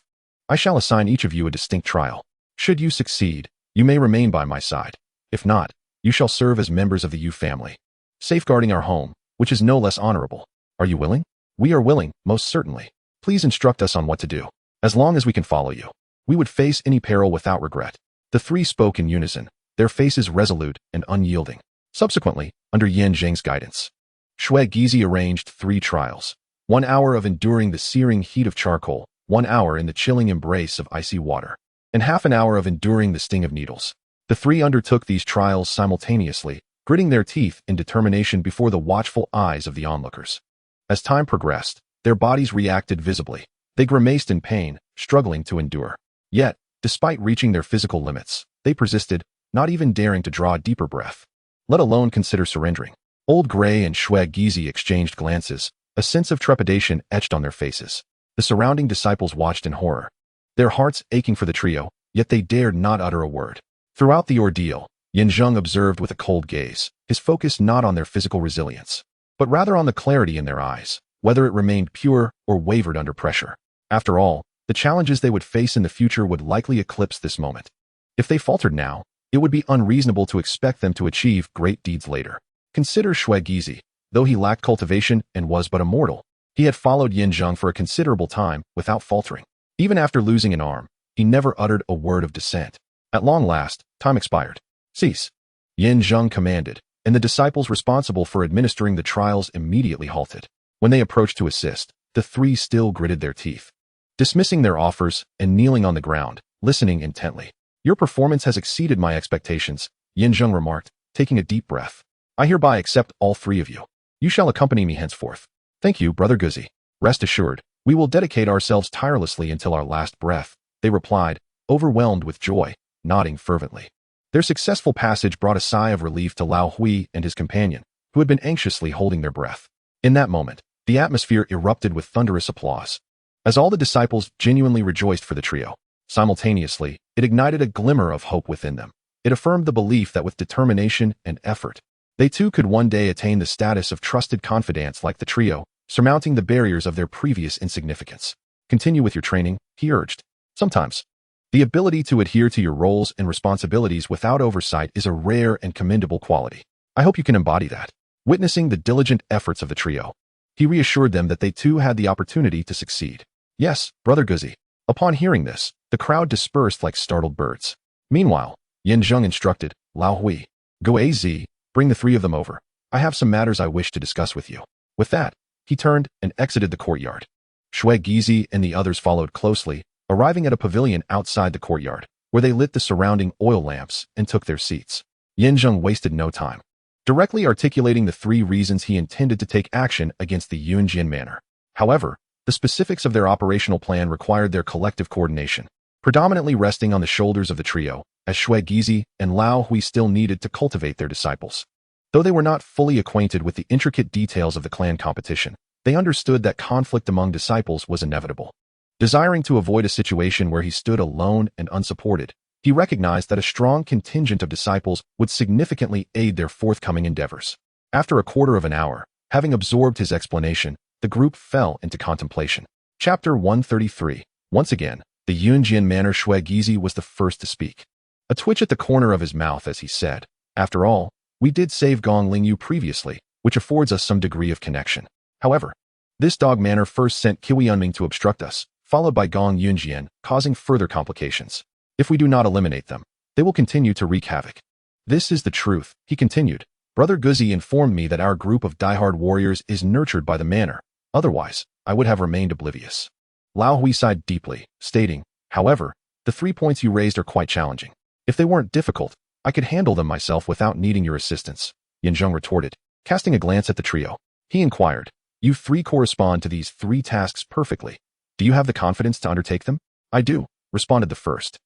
I shall assign each of you a distinct trial. Should you succeed, you may remain by my side. If not, you shall serve as members of the Yu family, safeguarding our home, which is no less honorable. Are you willing? We are willing, most certainly. Please instruct us on what to do. As long as we can follow you, we would face any peril without regret. The three spoke in unison, their faces resolute and unyielding. Subsequently, under Yin Zheng's guidance, Shui Gizi arranged 3 trials. 1 hour of enduring the searing heat of charcoal, 1 hour in the chilling embrace of icy water, and half an hour of enduring the sting of needles. The 3 undertook these trials simultaneously, gritting their teeth in determination before the watchful eyes of the onlookers. As time progressed, their bodies reacted visibly. They grimaced in pain, struggling to endure. Yet, despite reaching their physical limits, they persisted, not even daring to draw a deeper breath, let alone consider surrendering. Old Gray and Shui Gizi exchanged glances, a sense of trepidation etched on their faces. The surrounding disciples watched in horror, their hearts aching for the trio, yet they dared not utter a word. Throughout the ordeal, Yin Zheng observed with a cold gaze, his focus not on their physical resilience, but rather on the clarity in their eyes, whether it remained pure or wavered under pressure. After all, the challenges they would face in the future would likely eclipse this moment. If they faltered now, it would be unreasonable to expect them to achieve great deeds later. Consider Shui Gizi. Though he lacked cultivation and was but a mortal, he had followed Yin Zheng for a considerable time without faltering. Even after losing an arm, he never uttered a word of dissent. At long last, time expired. Cease, Yin Zheng commanded, and the disciples responsible for administering the trials immediately halted. When they approached to assist, the 3 still gritted their teeth, dismissing their offers and kneeling on the ground, listening intently. Your performance has exceeded my expectations, Yin Zheng remarked, taking a deep breath. I hereby accept all 3 of you. You shall accompany me henceforth. Thank you, Brother Gizi. Rest assured, we will dedicate ourselves tirelessly until our last breath, they replied, overwhelmed with joy, nodding fervently. Their successful passage brought a sigh of relief to Lao Hui and his companion, who had been anxiously holding their breath. In that moment, the atmosphere erupted with thunderous applause. As all the disciples genuinely rejoiced for the trio, simultaneously, it ignited a glimmer of hope within them. It affirmed the belief that with determination and effort, they too could one day attain the status of trusted confidants like the trio, surmounting the barriers of their previous insignificance. Continue with your training, he urged. Sometimes, the ability to adhere to your roles and responsibilities without oversight is a rare and commendable quality. I hope you can embody that. Witnessing the diligent efforts of the trio, he reassured them that they too had the opportunity to succeed. Yes, Brother Gizi. Upon hearing this, the crowd dispersed like startled birds. Meanwhile, Yin Zheng instructed, Lao Hui, go AZ, bring the 3 of them over. I have some matters I wish to discuss with you. With that, he turned and exited the courtyard. Shui Gizi and the others followed closely, arriving at a pavilion outside the courtyard, where they lit the surrounding oil lamps and took their seats. Yin Zheng wasted no time, directly articulating the 3 reasons he intended to take action against the Yunjian manor. However, the specifics of their operational plan required their collective coordination, predominantly resting on the shoulders of the trio, as Shui Gizi and Lao Hui still needed to cultivate their disciples. Though they were not fully acquainted with the intricate details of the clan competition, they understood that conflict among disciples was inevitable. Desiring to avoid a situation where he stood alone and unsupported, he recognized that a strong contingent of disciples would significantly aid their forthcoming endeavors. After a quarter of an hour, having absorbed his explanation, the group fell into contemplation. Chapter 133. Once again, the Yunjian manor. Shui Gizi was the first to speak. A twitch at the corner of his mouth as he said, after all, We did save Gong Lingyu previously, which affords us some degree of connection. However, this dog manner first sent Qi Yunming to obstruct us, followed by Gong Yunjian, causing further complications. If we do not eliminate them, they will continue to wreak havoc. This is the truth, he continued. Brother Guzi informed me that our group of diehard warriors is nurtured by the manor. Otherwise, I would have remained oblivious. Lao Hui sighed deeply, stating, however, the 3 points you raised are quite challenging. If they weren't difficult, I could handle them myself without needing your assistance, Yin Zheng retorted. Casting a glance at the trio, he inquired, you 3 correspond to these 3 tasks perfectly. Do you have the confidence to undertake them? I do, responded the first.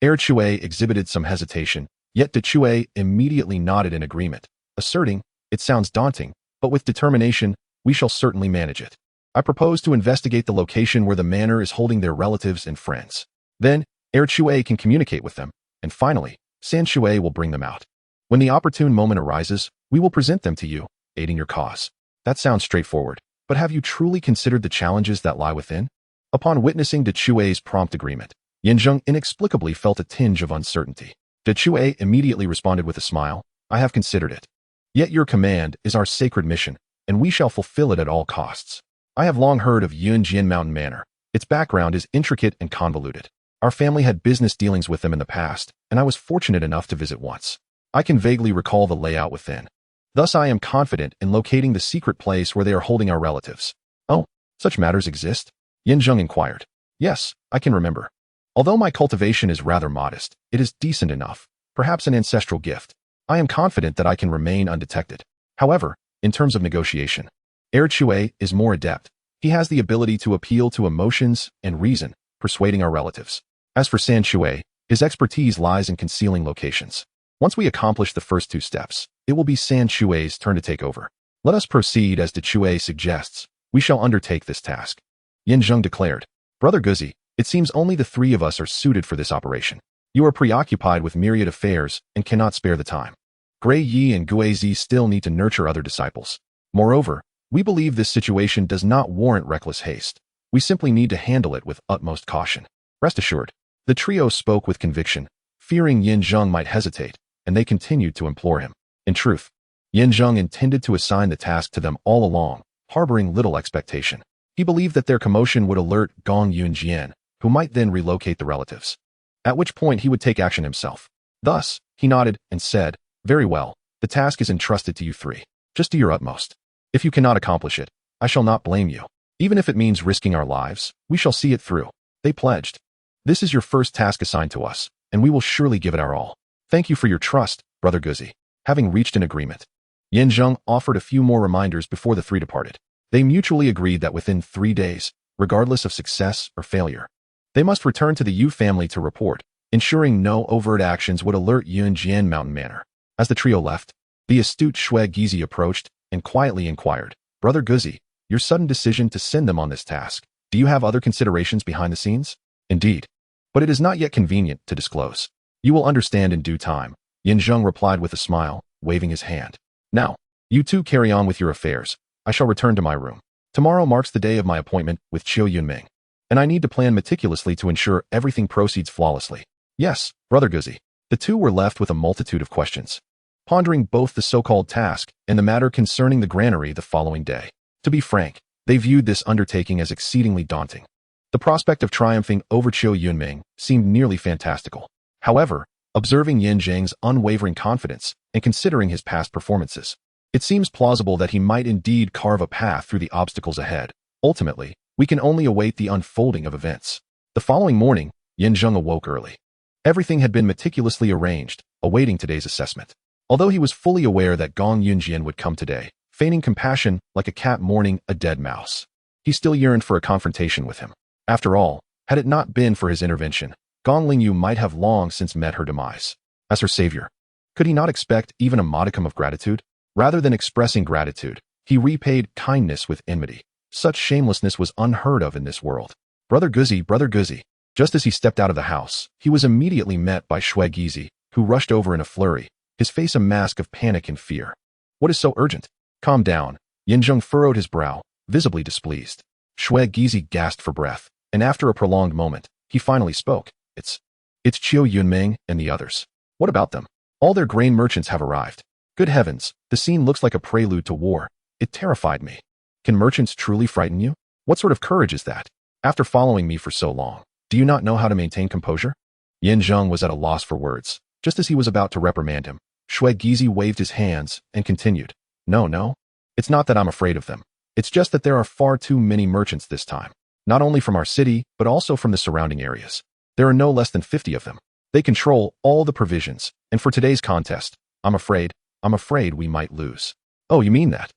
Er Chue exhibited some hesitation, yet De Chue immediately nodded in agreement, asserting, it sounds daunting, but with determination, we shall certainly manage it. I propose to investigate the location where the manor is holding their relatives and friends. Then, Er Chue can communicate with them, and finally, San Chue will bring them out. When the opportune moment arises, we will present them to you, aiding your cause. That sounds straightforward, but have you truly considered the challenges that lie within? Upon witnessing De Chue's prompt agreement, Yin Zheng inexplicably felt a tinge of uncertainty. De Chue immediately responded with a smile, I have considered it. Yet your command is our sacred mission, and we shall fulfill it at all costs. I have long heard of Yunjian Mountain Manor. Its background is intricate and convoluted. Our family had business dealings with them in the past, and I was fortunate enough to visit once. I can vaguely recall the layout within. Thus I am confident in locating the secret place where they are holding our relatives. Oh, such matters exist? Yin Zheng inquired. Yes, I can remember. Although my cultivation is rather modest, it is decent enough, perhaps an ancestral gift. I am confident that I can remain undetected. However, in terms of negotiation, Er Chue is more adept. He has the ability to appeal to emotions and reason, persuading our relatives. As for San Chue, his expertise lies in concealing locations. Once we accomplish the first 2 steps, it will be San Chue's turn to take over. Let us proceed as De Chue suggests. We shall undertake this task. Yin Zheng declared. Brother Guzi, it seems only the 3 of us are suited for this operation. You are preoccupied with myriad affairs and cannot spare the time. Gray Yi and Guizi still need to nurture other disciples. Moreover, we believe this situation does not warrant reckless haste. We simply need to handle it with utmost caution. Rest assured. The trio spoke with conviction, fearing Yin Zheng might hesitate, and they continued to implore him. In truth, Yin Zheng intended to assign the task to them all along, harboring little expectation. He believed that their commotion would alert Gong Yunjian, who might then relocate the relatives. At which point he would take action himself. Thus, he nodded and said, very well, the task is entrusted to you 3. Just do your utmost. If you cannot accomplish it, I shall not blame you. Even if it means risking our lives, we shall see it through. They pledged. This is your first task assigned to us, and we will surely give it our all. Thank you for your trust, Brother Guzi. Having reached an agreement, Yin Zheng offered a few more reminders before the 3 departed. They mutually agreed that within 3 days, regardless of success or failure, they must return to the Yu family to report, ensuring no overt actions would alert Yunjian Mountain Manor. As the trio left, the astute Shui Gizi approached and quietly inquired, Brother Guzi, your sudden decision to send them on this task, do you have other considerations behind the scenes? Indeed. But it is not yet convenient to disclose. You will understand in due time, Yin Zheng replied with a smile, waving his hand. Now, you 2 carry on with your affairs. I shall return to my room. Tomorrow marks the day of my appointment with Qiu Yunming, and I need to plan meticulously to ensure everything proceeds flawlessly. Yes, Brother Guzi. The 2 were left with a multitude of questions, pondering both the so-called task and the matter concerning the granary the following day. To be frank, they viewed this undertaking as exceedingly daunting. The prospect of triumphing over Qiu Yunming seemed nearly fantastical. However, observing Yin Zheng's unwavering confidence and considering his past performances, it seems plausible that he might indeed carve a path through the obstacles ahead. Ultimately, we can only await the unfolding of events. The following morning, Yin Zheng awoke early. Everything had been meticulously arranged, awaiting today's assessment. Although he was fully aware that Gong Yunjian would come today, feigning compassion like a cat mourning a dead mouse, he still yearned for a confrontation with him. After all, had it not been for his intervention, Gong Lingyu might have long since met her demise. As her savior, could he not expect even a modicum of gratitude? Rather than expressing gratitude, he repaid kindness with enmity. Such shamelessness was unheard of in this world. Brother Guzi. Just as he stepped out of the house, he was immediately met by Shui Gizi, who rushed over in a flurry, his face a mask of panic and fear. What is so urgent? Calm down. Yin Zheng furrowed his brow, visibly displeased. Shui Gizi gasped for breath, and after a prolonged moment, he finally spoke. It's Qiu Yunming and the others. What about them? All their grain merchants have arrived. Good heavens, the scene looks like a prelude to war. It terrified me. Can merchants truly frighten you? What sort of courage is that? After following me for so long, do you not know how to maintain composure? Zheng was at a loss for words. Just as he was about to reprimand him, Gizi waved his hands and continued. No. It's not that I'm afraid of them. It's just that there are far too many merchants this time. Not only from our city, but also from the surrounding areas. There are no less than 50 of them. They control all the provisions, and for today's contest, I'm afraid we might lose. Oh, you mean that?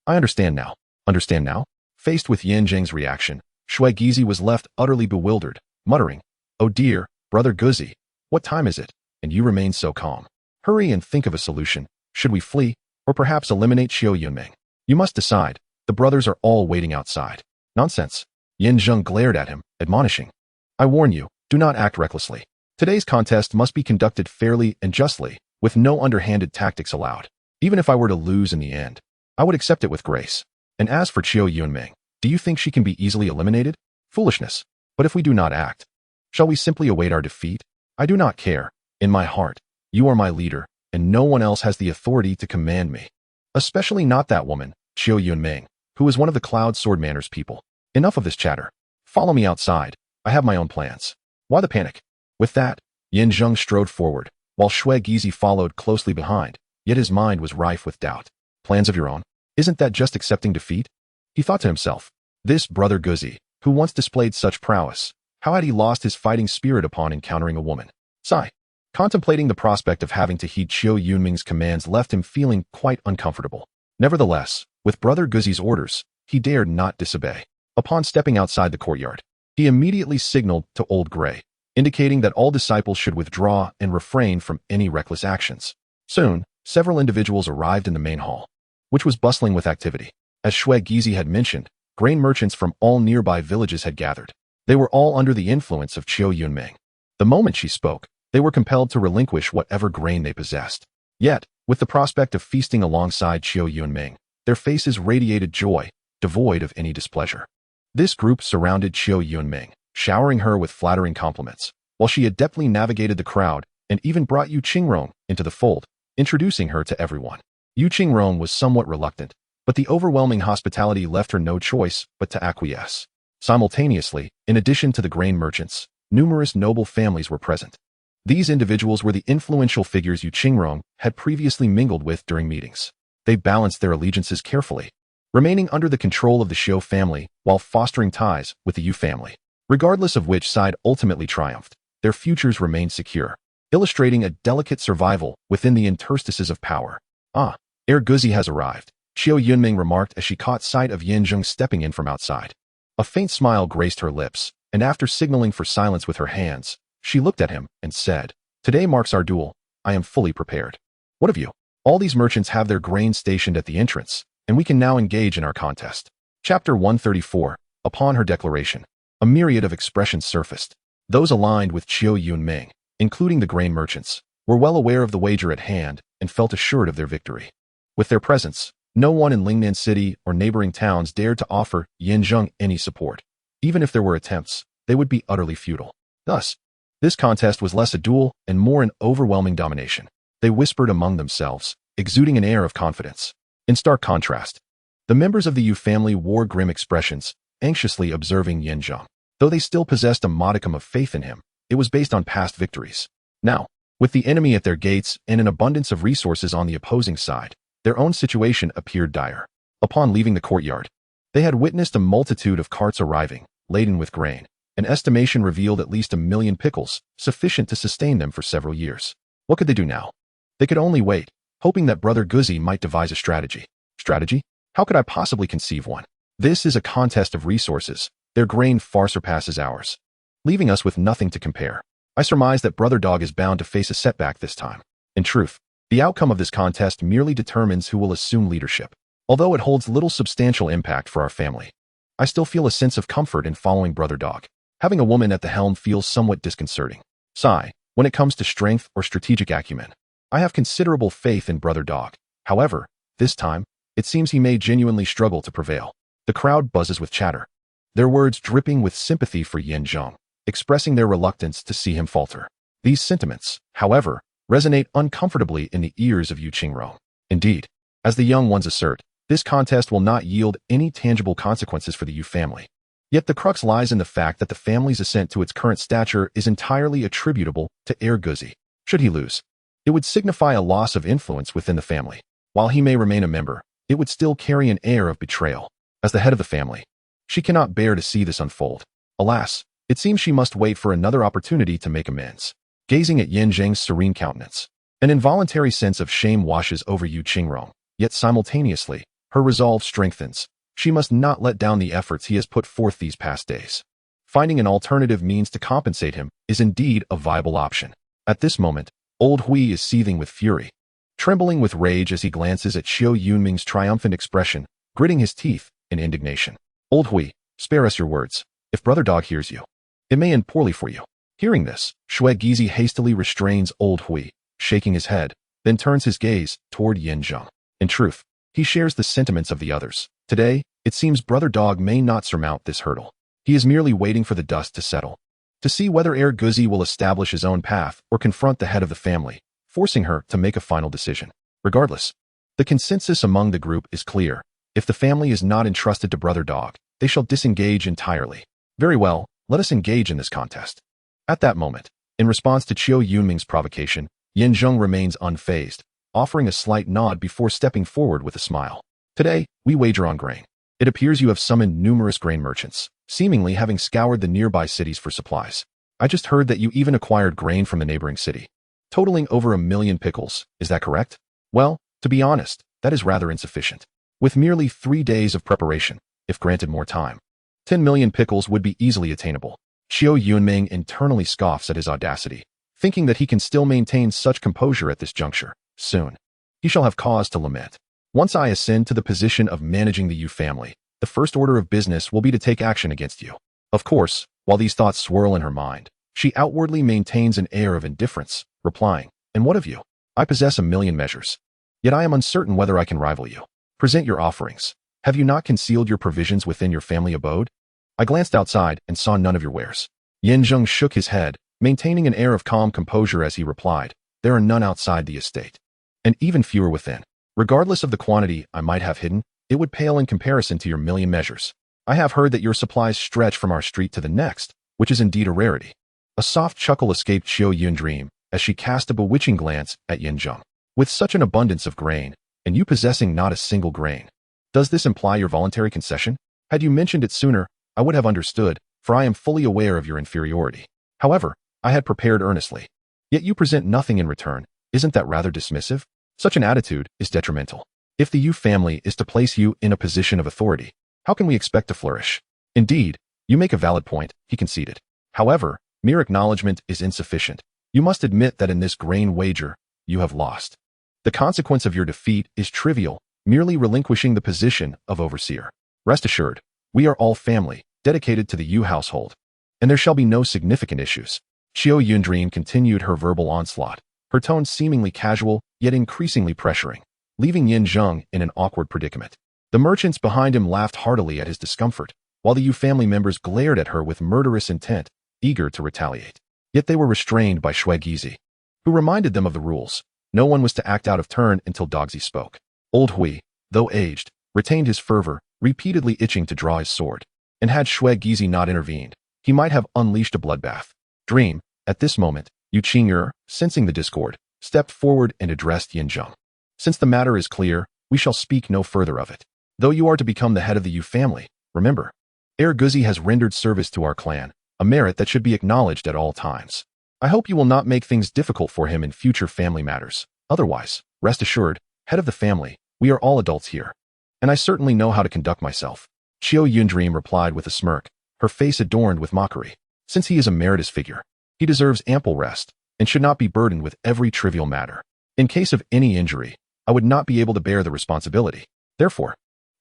I understand now. Understand now? Faced with Zheng's reaction, Gizi was left utterly bewildered, muttering, "Oh dear, Brother Guzi, what time is it? And you remain so calm. Hurry and think of a solution. Should we flee, or perhaps eliminate Xiao Yunming? You must decide. The brothers are all waiting outside." Nonsense. Zheng glared at him, admonishing. "I warn you, do not act recklessly. Today's contest must be conducted fairly and justly, with no underhanded tactics allowed. Even if I were to lose in the end, I would accept it with grace. And as for Xiao Yunming, do you think she can be easily eliminated? Foolishness. But if we do not act, shall we simply await our defeat? I do not care. In my heart, you are my leader, and no one else has the authority to command me. Especially not that woman, Xiao Yunming, who is one of the Cloud Swordmanner's people. Enough of this chatter. Follow me outside. I have my own plans." Why the panic? With that, Zheng strode forward, while Gizi followed closely behind, yet his mind was rife with doubt. Plans of your own? Isn't that just accepting defeat? He thought to himself. This Brother Guzi, who once displayed such prowess, how had he lost his fighting spirit upon encountering a woman? Sigh. Contemplating the prospect of having to heed Xiao Yunming's commands left him feeling quite uncomfortable. Nevertheless, with Brother Guzi's orders, he dared not disobey. Upon stepping outside the courtyard, he immediately signaled to Old Gray, indicating that all disciples should withdraw and refrain from any reckless actions. Soon, several individuals arrived in the main hall, which was bustling with activity. As Gizi had mentioned, grain merchants from all nearby villages had gathered. They were all under the influence of Xiao Yunming. The moment she spoke, they were compelled to relinquish whatever grain they possessed. Yet, with the prospect of feasting alongside Xiao Yunming, their faces radiated joy, devoid of any displeasure. This group surrounded Xiao Yunming, showering her with flattering compliments, while she adeptly navigated the crowd and even brought Yu Qingrong into the fold, introducing her to everyone. Yu Qingrong was somewhat reluctant, but the overwhelming hospitality left her no choice but to acquiesce. Simultaneously, in addition to the grain merchants, numerous noble families were present. These individuals were the influential figures Yu Qingrong had previously mingled with during meetings. They balanced their allegiances carefully, remaining under the control of the Xiao family while fostering ties with the Yu family. Regardless of which side ultimately triumphed, their futures remained secure, illustrating a delicate survival within the interstices of power. "Ah, Heir Guzi has arrived," Xiao Yunming remarked as she caught sight of Zheng stepping in from outside. A faint smile graced her lips, and after signaling for silence with her hands, she looked at him and said, "Today marks our duel. I am fully prepared. What of you? All these merchants have their grain stationed at the entrance, and we can now engage in our contest." Chapter 134. Upon her declaration, a myriad of expressions surfaced. Those aligned with Xiao Yunming, including the grain merchants, were well aware of the wager at hand and felt assured of their victory. With their presence, no one in Lingnan City or neighboring towns dared to offer Zheng any support. Even if there were attempts, they would be utterly futile. Thus, this contest was less a duel and more an overwhelming domination. They whispered among themselves, exuding an air of confidence. In stark contrast, the members of the Yu family wore grim expressions, anxiously observing Zheng. Though they still possessed a modicum of faith in him, it was based on past victories. Now, with the enemy at their gates and an abundance of resources on the opposing side, their own situation appeared dire. Upon leaving the courtyard, they had witnessed a multitude of carts arriving, laden with grain. An estimation revealed at least 1 million pickles, sufficient to sustain them for several years. What could they do now? They could only wait, hoping that Brother Guzi might devise a strategy. Strategy? How could I possibly conceive one? This is a contest of resources. Their grain far surpasses ours, leaving us with nothing to compare. I surmise that Brother Dog is bound to face a setback this time. In truth, the outcome of this contest merely determines who will assume leadership. Although it holds little substantial impact for our family, I still feel a sense of comfort in following Brother Dog. Having a woman at the helm feels somewhat disconcerting. Sigh, when it comes to strength or strategic acumen, I have considerable faith in Brother Dog. However, this time, it seems he may genuinely struggle to prevail. The crowd buzzes with chatter, their words dripping with sympathy for Zheng, expressing their reluctance to see him falter. These sentiments, however, resonate uncomfortably in the ears of Yu Qingrong. Indeed, as the young ones assert, this contest will not yield any tangible consequences for the Yu family. Yet the crux lies in the fact that the family's ascent to its current stature is entirely attributable to heir Guzi. Should he lose, it would signify a loss of influence within the family. While he may remain a member, it would still carry an air of betrayal. As the head of the family, she cannot bear to see this unfold. Alas, it seems she must wait for another opportunity to make amends. Gazing at Zheng's serene countenance, an involuntary sense of shame washes over Yu Qingrong, yet simultaneously, her resolve strengthens. She must not let down the efforts he has put forth these past days. Finding an alternative means to compensate him is indeed a viable option. At this moment, old Hui is seething with fury, trembling with rage as he glances at Xiao Yunming's triumphant expression, gritting his teeth in indignation. Old Hui, spare us your words. If brother dog hears you, it may end poorly for you. Hearing this, Shui Gizi hastily restrains old Hui, shaking his head, then turns his gaze toward Yin Zheng. In truth, he shares the sentiments of the others. Today, it seems brother dog may not surmount this hurdle. He is merely waiting for the dust to settle, to see whether heir Guzi will establish his own path or confront the head of the family, forcing her to make a final decision. Regardless, the consensus among the group is clear. If the family is not entrusted to brother dog, they shall disengage entirely. Very well, let us engage in this contest. At that moment, in response to Qiu Yunming's provocation, Yin Zheng remains unfazed, offering a slight nod before stepping forward with a smile. Today, we wager on grain. It appears you have summoned numerous grain merchants, seemingly having scoured the nearby cities for supplies. I just heard that you even acquired grain from the neighboring city, totaling over 1 million pickles. Is that correct? Well, to be honest, that is rather insufficient. With merely 3 days of preparation, if granted more time, 10 million pickles would be easily attainable. Qiu Yunming internally scoffs at his audacity, thinking that he can still maintain such composure at this juncture. Soon, he shall have cause to lament. Once I ascend to the position of managing the Yu family, the first order of business will be to take action against you. Of course, while these thoughts swirl in her mind, she outwardly maintains an air of indifference, replying, "And what of you? I possess 1 million measures. Yet I am uncertain whether I can rival you. Present your offerings. Have you not concealed your provisions within your family abode?" I glanced outside and saw none of your wares. Yin Zheng shook his head, maintaining an air of calm composure as he replied, "There are none outside the estate, and even fewer within. Regardless of the quantity I might have hidden, it would pale in comparison to your 1 million measures. I have heard that your supplies stretch from our street to the next, which is indeed a rarity." A soft chuckle escaped Qiu Yundream as she cast a bewitching glance at Yin Zheng. "With such an abundance of grain, and you possessing not a single grain, does this imply your voluntary concession? Had you mentioned it sooner, I would have understood, for I am fully aware of your inferiority. However, I had prepared earnestly. Yet you present nothing in return. Isn't that rather dismissive? Such an attitude is detrimental. If the Yu family is to place you in a position of authority, how can we expect to flourish?" "Indeed, you make a valid point," he conceded. "However, mere acknowledgement is insufficient. You must admit that in this grain wager, you have lost. The consequence of your defeat is trivial, merely relinquishing the position of overseer. Rest assured, we are all family, dedicated to the Yu household, and there shall be no significant issues." Qiu Yundream continued her verbal onslaught, her tone seemingly casual, yet increasingly pressuring, leaving Yin Zheng in an awkward predicament. The merchants behind him laughed heartily at his discomfort, while the Yu family members glared at her with murderous intent, eager to retaliate. Yet they were restrained by Shui Gizi, who reminded them of the rules. No one was to act out of turn until Dogzi spoke. Old Hui, though aged, retained his fervor, repeatedly itching to draw his sword, and had Shui Gizi not intervened, he might have unleashed a bloodbath. Dream, at this moment, Yu Qing'er, sensing the discord, stepped forward and addressed Yin Zheng. "Since the matter is clear, we shall speak no further of it. Though you are to become the head of the Yu family, remember, heir Guzi has rendered service to our clan, a merit that should be acknowledged at all times. I hope you will not make things difficult for him in future family matters. Otherwise, rest assured, head of the family, we are all adults here, and I certainly know how to conduct myself." Qiu Yundream replied with a smirk, her face adorned with mockery. Since he is a meritorious figure, he deserves ample rest, and should not be burdened with every trivial matter. In case of any injury, I would not be able to bear the responsibility. Therefore,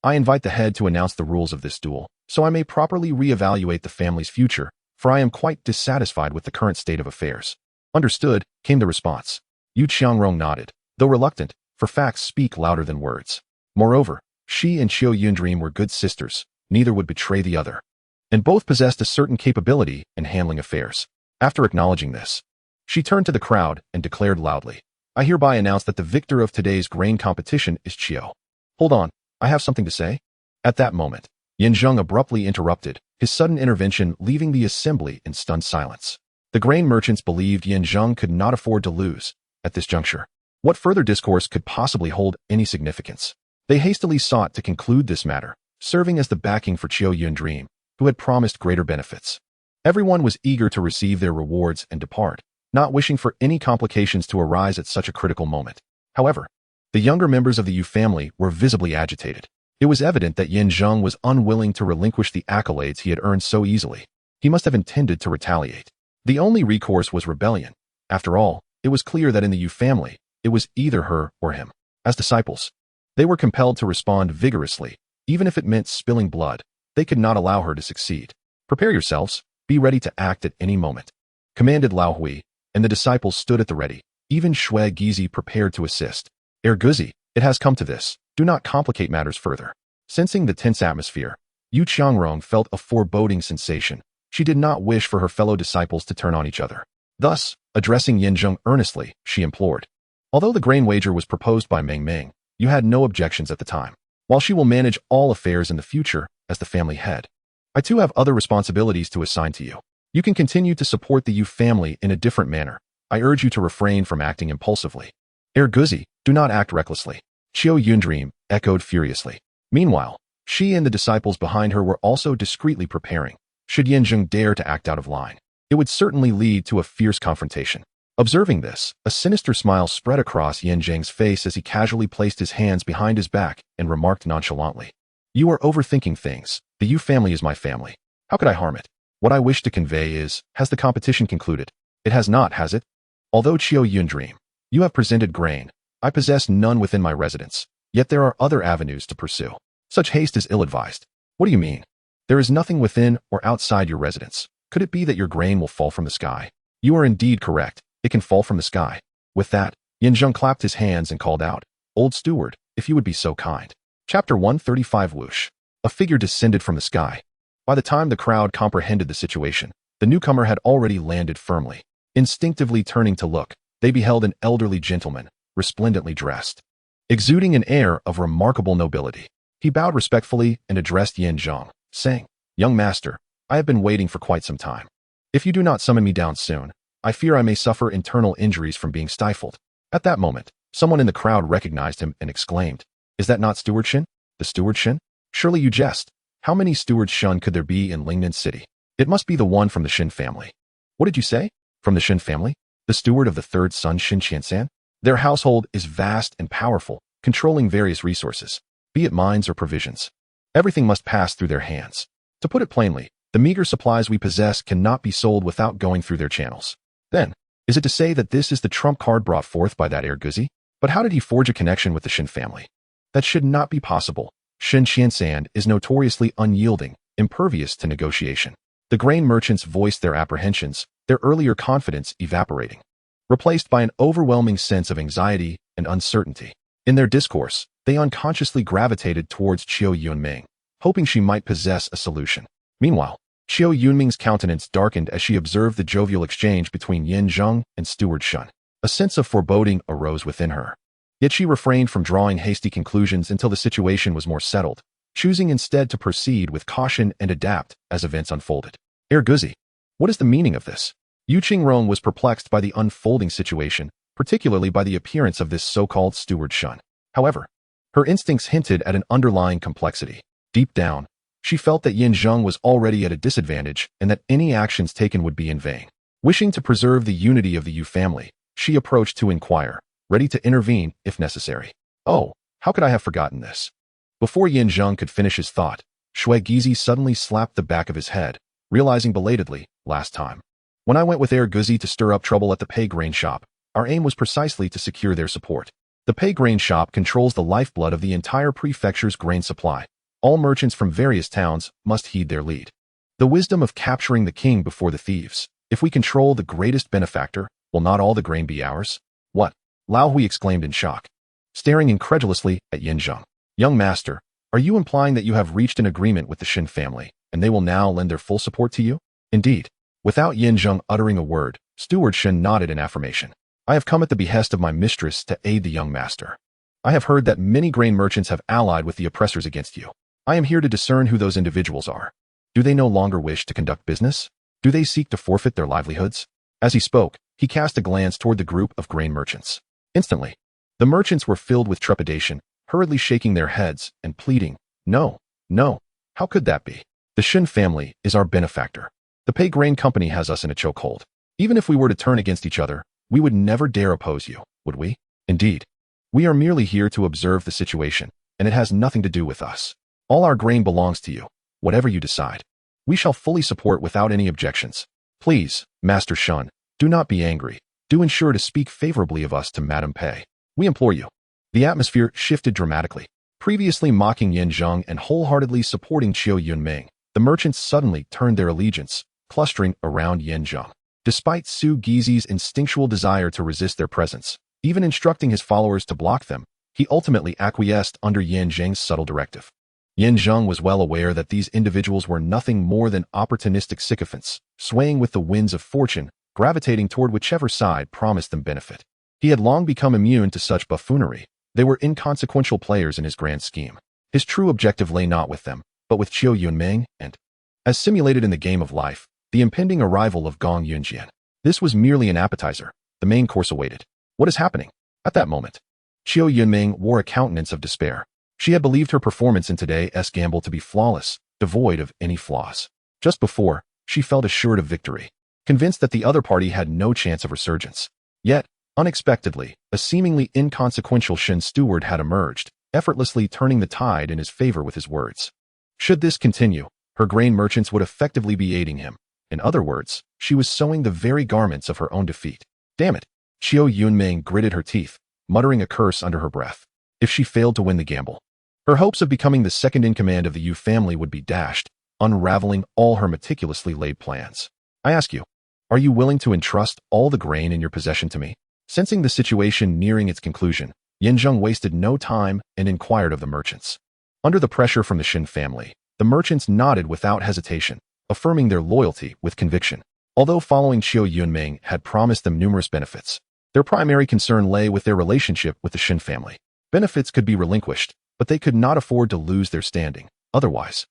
I invite the head to announce the rules of this duel, so I may properly reevaluate the family's future, for I am quite dissatisfied with the current state of affairs. "Understood," came the response. Yu Qiangrong nodded, though reluctant, for facts speak louder than words. Moreover, she and Qiu Yundream were good sisters, neither would betray the other, and both possessed a certain capability in handling affairs. After acknowledging this, she turned to the crowd and declared loudly, I hereby announce that the victor of today's grain competition is Qiu. Hold on, I have something to say. At that moment, Zheng abruptly interrupted, his sudden intervention leaving the assembly in stunned silence. The grain merchants believed Zheng could not afford to lose at this juncture. What further discourse could possibly hold any significance? They hastily sought to conclude this matter, serving as the backing for Qiu Yundream, who had promised greater benefits. Everyone was eager to receive their rewards and depart, not wishing for any complications to arise at such a critical moment. However, the younger members of the Yu family were visibly agitated. It was evident that Zheng was unwilling to relinquish the accolades he had earned so easily. He must have intended to retaliate. The only recourse was rebellion. After all, it was clear that in the Yu family, it was either her or him. As disciples, they were compelled to respond vigorously, even if it meant spilling blood. They could not allow her to succeed. Prepare yourselves, be ready to act at any moment, commanded Lao Hui, and the disciples stood at the ready. Even Shui Gizi prepared to assist. Guzi, it has come to this. Do not complicate matters further. Sensing the tense atmosphere, Yu Qiangrong felt a foreboding sensation. She did not wish for her fellow disciples to turn on each other. Thus, addressing Zheng earnestly, she implored. Although the grain wager was proposed by Meng Meng, you had no objections at the time. While she will manage all affairs in the future as the family head, I too have other responsibilities to assign to you. You can continue to support the Yu family in a different manner. I urge you to refrain from acting impulsively. Guzi, do not act recklessly. Qiu Yundream echoed furiously. Meanwhile, she and the disciples behind her were also discreetly preparing. Should Zheng dare to act out of line, it would certainly lead to a fierce confrontation. Observing this, a sinister smile spread across Zheng's face as he casually placed his hands behind his back and remarked nonchalantly. You are overthinking things. The Yu family is my family. How could I harm it? What I wish to convey is, has the competition concluded? It has not, has it? Although Qiu Yundream, you have presented grain, I possess none within my residence, yet there are other avenues to pursue. Such haste is ill-advised. What do you mean? There is nothing within or outside your residence. Could it be that your grain will fall from the sky? You are indeed correct. It can fall from the sky. With that, Zheng clapped his hands and called out, Old steward, if you would be so kind. Chapter 135 Whoosh. A figure descended from the sky. By the time the crowd comprehended the situation, the newcomer had already landed firmly. Instinctively turning to look, they beheld an elderly gentleman, resplendently dressed, exuding an air of remarkable nobility. He bowed respectfully and addressed Zheng, saying, Young master, I have been waiting for quite some time. If you do not summon me down soon, I fear I may suffer internal injuries from being stifled. At that moment, someone in the crowd recognized him and exclaimed, Is that not Steward Shin? The Steward Shin? Surely you jest. How many Steward Shin could there be in Lingnan City? It must be the one from the Shin family. What did you say? From the Shin family? The steward of the third son Shin Qiansan? Their household is vast and powerful, controlling various resources, be it mines or provisions. Everything must pass through their hands. To put it plainly, the meager supplies we possess cannot be sold without going through their channels. Then, is it to say that this is the trump card brought forth by that Guzi? But how did he forge a connection with the Shin family? That should not be possible. Shin Qiansan is notoriously unyielding, impervious to negotiation. The grain merchants voiced their apprehensions, their earlier confidence evaporating, replaced by an overwhelming sense of anxiety and uncertainty. In their discourse, they unconsciously gravitated towards Qiu Yunming, hoping she might possess a solution. Meanwhile, Qiu Yunming's countenance darkened as she observed the jovial exchange between Zheng and Steward Shun. A sense of foreboding arose within her. Yet she refrained from drawing hasty conclusions until the situation was more settled, choosing instead to proceed with caution and adapt as events unfolded. Guzi, what is the meaning of this? Yu Qingrong was perplexed by the unfolding situation, particularly by the appearance of this so-called Steward Shun. However, her instincts hinted at an underlying complexity. Deep down, she felt that Zheng was already at a disadvantage and that any actions taken would be in vain. Wishing to preserve the unity of the Yu family, she approached to inquire, ready to intervene if necessary. Oh, how could I have forgotten this? Before Zheng could finish his thought, Shui Gizi suddenly slapped the back of his head, realizing belatedly, last time, when I went with Guzi to stir up trouble at the pay grain shop, our aim was precisely to secure their support. The pay grain shop controls the lifeblood of the entire prefecture's grain supply. All merchants from various towns must heed their lead. The wisdom of capturing the king before the thieves. If we control the greatest benefactor, will not all the grain be ours? What? Lao Hui exclaimed in shock, staring incredulously at Zheng. Young master, are you implying that you have reached an agreement with the Shin family, and they will now lend their full support to you? Indeed. Without Zheng uttering a word, Steward Shin nodded in affirmation. I have come at the behest of my mistress to aid the young master. I have heard that many grain merchants have allied with the oppressors against you. I am here to discern who those individuals are. Do they no longer wish to conduct business? Do they seek to forfeit their livelihoods? As he spoke, he cast a glance toward the group of grain merchants. Instantly, the merchants were filled with trepidation, hurriedly shaking their heads and pleading, "No, no, how could that be? The Shen family is our benefactor. The Pei Grain Company has us in a chokehold. Even if we were to turn against each other, we would never dare oppose you, would we? Indeed. We are merely here to observe the situation, and it has nothing to do with us. All our grain belongs to you, whatever you decide. We shall fully support without any objections. Please, Master Shun, do not be angry. Do ensure to speak favorably of us to Madame Pei. We implore you." The atmosphere shifted dramatically. Previously mocking Yin Zheng and wholeheartedly supporting Qiu Yunming, the merchants suddenly turned their allegiance, clustering around Yin Zheng. Despite Su Gizi's instinctual desire to resist their presence, even instructing his followers to block them, he ultimately acquiesced under Yin Zheng's subtle directive. Yin Zheng was well aware that these individuals were nothing more than opportunistic sycophants, swaying with the winds of fortune, gravitating toward whichever side promised them benefit. He had long become immune to such buffoonery. They were inconsequential players in his grand scheme. His true objective lay not with them, but with Qiu Yunming and, as simulated in the game of life, the impending arrival of Gong Yunjian. This was merely an appetizer. The main course awaited. What is happening? At that moment, Qiu Yunming wore a countenance of despair. She had believed her performance in today's gamble to be flawless, devoid of any flaws. Just before, she felt assured of victory, convinced that the other party had no chance of resurgence. Yet, unexpectedly, a seemingly inconsequential Shen steward had emerged, effortlessly turning the tide in his favor with his words. Should this continue, her grain merchants would effectively be aiding him. In other words, she was sewing the very garments of her own defeat. Damn it! Qiu Yunming gritted her teeth, muttering a curse under her breath. If she failed to win the gamble, her hopes of becoming the second in command of the Yu family would be dashed, unraveling all her meticulously laid plans. I ask you, are you willing to entrust all the grain in your possession to me? Sensing the situation nearing its conclusion, Yin Zheng wasted no time and inquired of the merchants. Under the pressure from the Shen family, the merchants nodded without hesitation, affirming their loyalty with conviction. Although following Qiu Yunming had promised them numerous benefits, their primary concern lay with their relationship with the Shen family. Benefits could be relinquished, but they could not afford to lose their standing. Otherwise,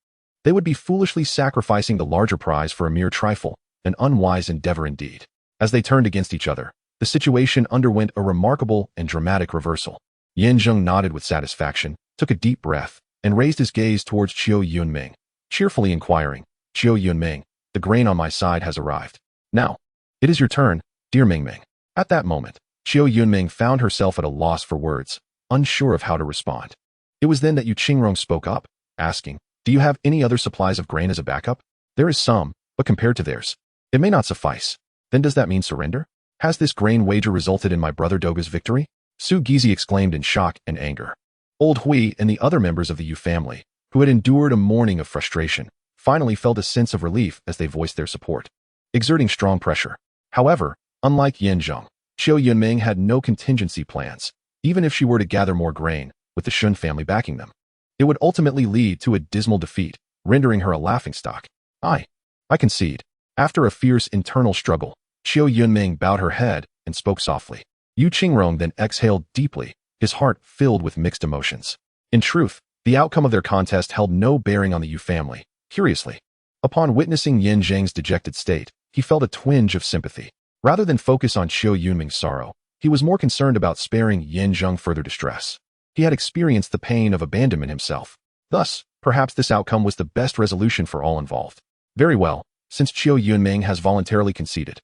they would be foolishly sacrificing the larger prize for a mere trifle, an unwise endeavor indeed. As they turned against each other, the situation underwent a remarkable and dramatic reversal. Yin Zheng nodded with satisfaction, took a deep breath, and raised his gaze towards Qiu Yunming, cheerfully inquiring, "Qiu Yunming, the grain on my side has arrived. Now, it is your turn, dear Mingming." At that moment, Qiu Yunming found herself at a loss for words, unsure of how to respond. It was then that Yu Qingrong spoke up, asking, "Do you have any other supplies of grain as a backup?" "There is some, but compared to theirs, it may not suffice." "Then does that mean surrender? Has this grain wager resulted in my brother Dogu's victory?" Su Gizi exclaimed in shock and anger. Old Hui and the other members of the Yu family, who had endured a morning of frustration, finally felt a sense of relief as they voiced their support, exerting strong pressure. However, unlike Yin Zheng, Qiu Yunming had no contingency plans. Even if she were to gather more grain, with the Shun family backing them, it would ultimately lead to a dismal defeat, rendering her a laughingstock. I concede. After a fierce internal struggle, Qiu Yunming bowed her head and spoke softly. Yu Qingrong then exhaled deeply, his heart filled with mixed emotions. In truth, the outcome of their contest held no bearing on the Yu family. Curiously, upon witnessing Yin Zheng's dejected state, he felt a twinge of sympathy. Rather than focus on Qiu Yunming's sorrow, he was more concerned about sparing Yin Zheng further distress. He had experienced the pain of abandonment himself. Thus, perhaps this outcome was the best resolution for all involved. Very well, since Qiu Yunming has voluntarily conceded,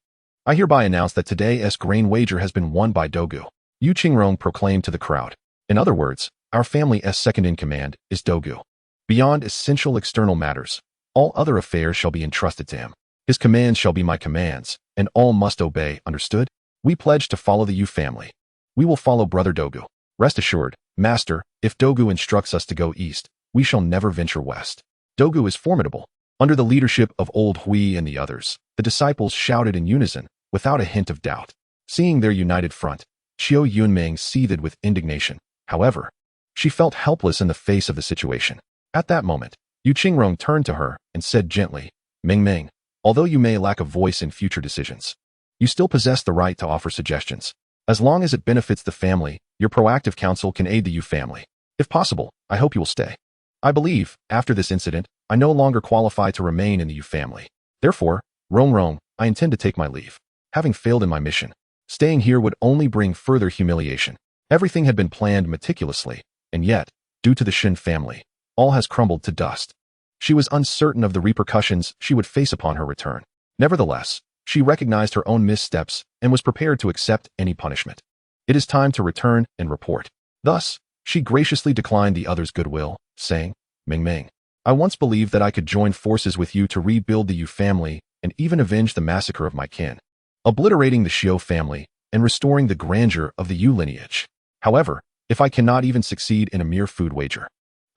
I hereby announce that today's grain wager has been won by Dogu. Yu Qingrong proclaimed to the crowd. In other words, our family's second in command is Dogu. Beyond essential external matters, all other affairs shall be entrusted to him. His commands shall be my commands, and all must obey, understood? We pledge to follow the Yu family. We will follow Brother Dogu. Rest assured, Master, if Dogu instructs us to go east, we shall never venture west. Dogu is formidable. Under the leadership of Old Hui and the others, the disciples shouted in unison, without a hint of doubt. Seeing their united front, Qiu Yunming seethed with indignation. However, she felt helpless in the face of the situation. At that moment, Yu Qingrong turned to her and said gently, "Ming, although you may lack a voice in future decisions, you still possess the right to offer suggestions. As long as it benefits the family, your proactive counsel can aid the Yu family. If possible, I hope you will stay. I believe, after this incident, I no longer qualify to remain in the Yu family. Therefore, Rong, I intend to take my leave. Having failed in my mission, staying here would only bring further humiliation. Everything had been planned meticulously, and yet, due to the Shen family, all has crumbled to dust. She was uncertain of the repercussions she would face upon her return. Nevertheless, she recognized her own missteps and was prepared to accept any punishment. It is time to return and report. Thus, she graciously declined the other's goodwill, saying, Ming, I once believed that I could join forces with you to rebuild the Yu family and even avenge the massacre of my kin, obliterating the Xiao family and restoring the grandeur of the Yu lineage. However, if I cannot even succeed in a mere food wager,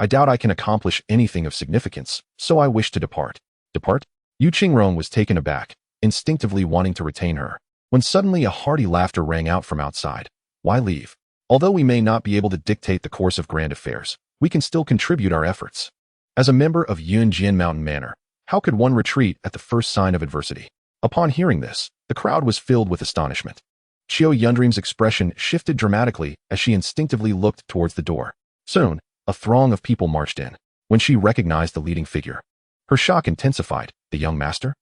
I doubt I can accomplish anything of significance, so I wish to depart. Depart? Yu Qingrong was taken aback, instinctively wanting to retain her, when suddenly a hearty laughter rang out from outside. Why leave? Although we may not be able to dictate the course of grand affairs, we can still contribute our efforts. As a member of Yunjian Mountain Manor, how could one retreat at the first sign of adversity? Upon hearing this, the crowd was filled with astonishment. Qiao Yundream's expression shifted dramatically as she instinctively looked towards the door. Soon, a throng of people marched in. When she recognized the leading figure, her shock intensified. The young master?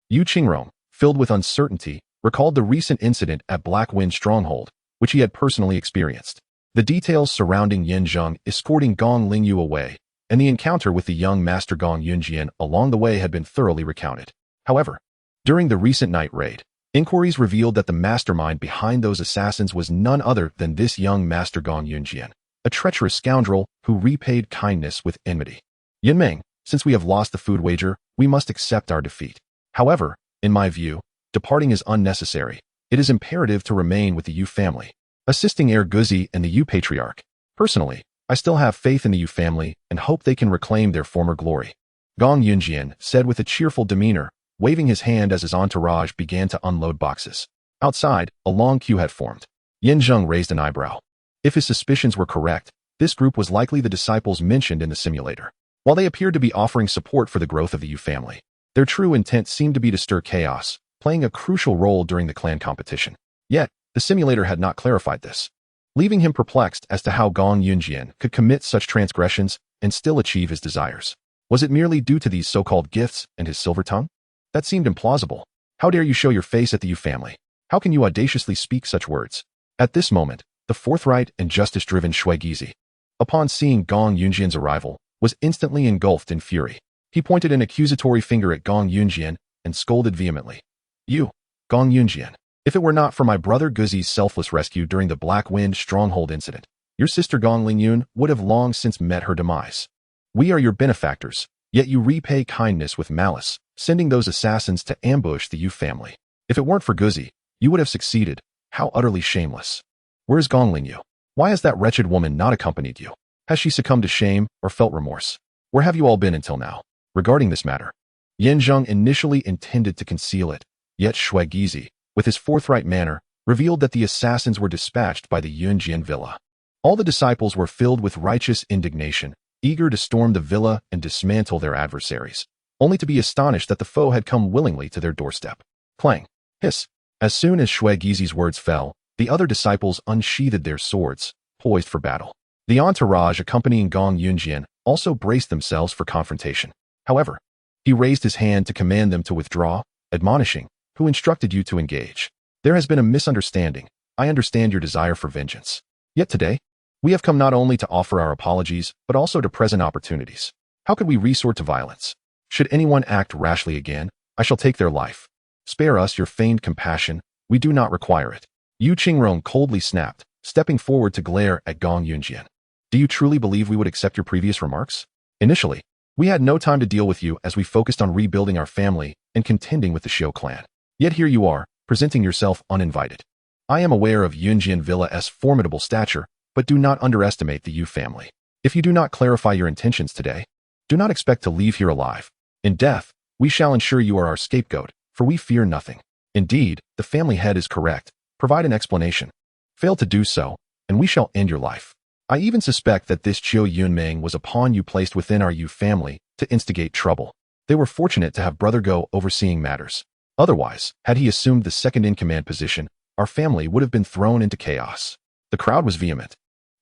Yu Qingrong, filled with uncertainty, recalled the recent incident at Black Wind Stronghold, which he had personally experienced. The details surrounding Yin Zheng escorting Gong Lingyu away, and the encounter with the young master Gong Yunjian along the way had been thoroughly recounted. However, during the recent night raid, inquiries revealed that the mastermind behind those assassins was none other than this young master Gong Yunjian, a treacherous scoundrel who repaid kindness with enmity. Yinming, since we have lost the food wager, we must accept our defeat. However, in my view, departing is unnecessary. It is imperative to remain with the Yu family, assisting Heir Guzi and the Yu patriarch. Personally, I still have faith in the Yu family and hope they can reclaim their former glory. Gong Yunjian said with a cheerful demeanor, waving his hand as his entourage began to unload boxes. Outside, a long queue had formed. Yin Zheng raised an eyebrow. If his suspicions were correct, this group was likely the disciples mentioned in the simulator. While they appeared to be offering support for the growth of the Yu family, their true intent seemed to be to stir chaos, playing a crucial role during the clan competition. Yet, the simulator had not clarified this, leaving him perplexed as to how Gong Yunjian could commit such transgressions and still achieve his desires. Was it merely due to these so-called gifts and his silver tongue? That seemed implausible. How dare you show your face at the Yu family? How can you audaciously speak such words? At this moment, the forthright and justice-driven Shui Gizi, upon seeing Gong Yunjian's arrival, was instantly engulfed in fury. He pointed an accusatory finger at Gong Yunjian and scolded vehemently. You, Gong Yunjian, if it were not for my brother Guzi's selfless rescue during the Black Wind Stronghold incident, your sister Gong Lingyun would have long since met her demise. We are your benefactors, yet you repay kindness with malice, sending those assassins to ambush the Yu family. If it weren't for Guzi, you would have succeeded. How utterly shameless. Where's Gong Lingyu? Why has that wretched woman not accompanied you? Has she succumbed to shame or felt remorse? Where have you all been until now? Regarding this matter, Yin Zheng initially intended to conceal it, yet Shui Gizi, with his forthright manner, revealed that the assassins were dispatched by the Yunjian villa. All the disciples were filled with righteous indignation, eager to storm the villa and dismantle their adversaries, only to be astonished that the foe had come willingly to their doorstep. Clang! Hiss! As soon as Shui Gizi's words fell, the other disciples unsheathed their swords, poised for battle. The entourage accompanying Gong Yunjian also braced themselves for confrontation. However, he raised his hand to command them to withdraw, admonishing, "Who instructed you to engage? There has been a misunderstanding. I understand your desire for vengeance. Yet today, we have come not only to offer our apologies, but also to present opportunities. How could we resort to violence? Should anyone act rashly again, I shall take their life. Spare us your feigned compassion, we do not require it." Yu Qingrong coldly snapped, stepping forward to glare at Gong Yunjian. Do you truly believe we would accept your previous remarks? Initially, we had no time to deal with you as we focused on rebuilding our family and contending with the Xiao clan. Yet here you are, presenting yourself uninvited. I am aware of Yunjian Villa's formidable stature, but do not underestimate the Yu family. If you do not clarify your intentions today, do not expect to leave here alive. In death, we shall ensure you are our scapegoat, for we fear nothing. Indeed, the family head is correct. Provide an explanation. Fail to do so, and we shall end your life. I even suspect that this Qiao Yunming was a pawn you placed within our Yu family to instigate trouble. They were fortunate to have Brother Go overseeing matters. Otherwise, had he assumed the second-in-command position, our family would have been thrown into chaos. The crowd was vehement,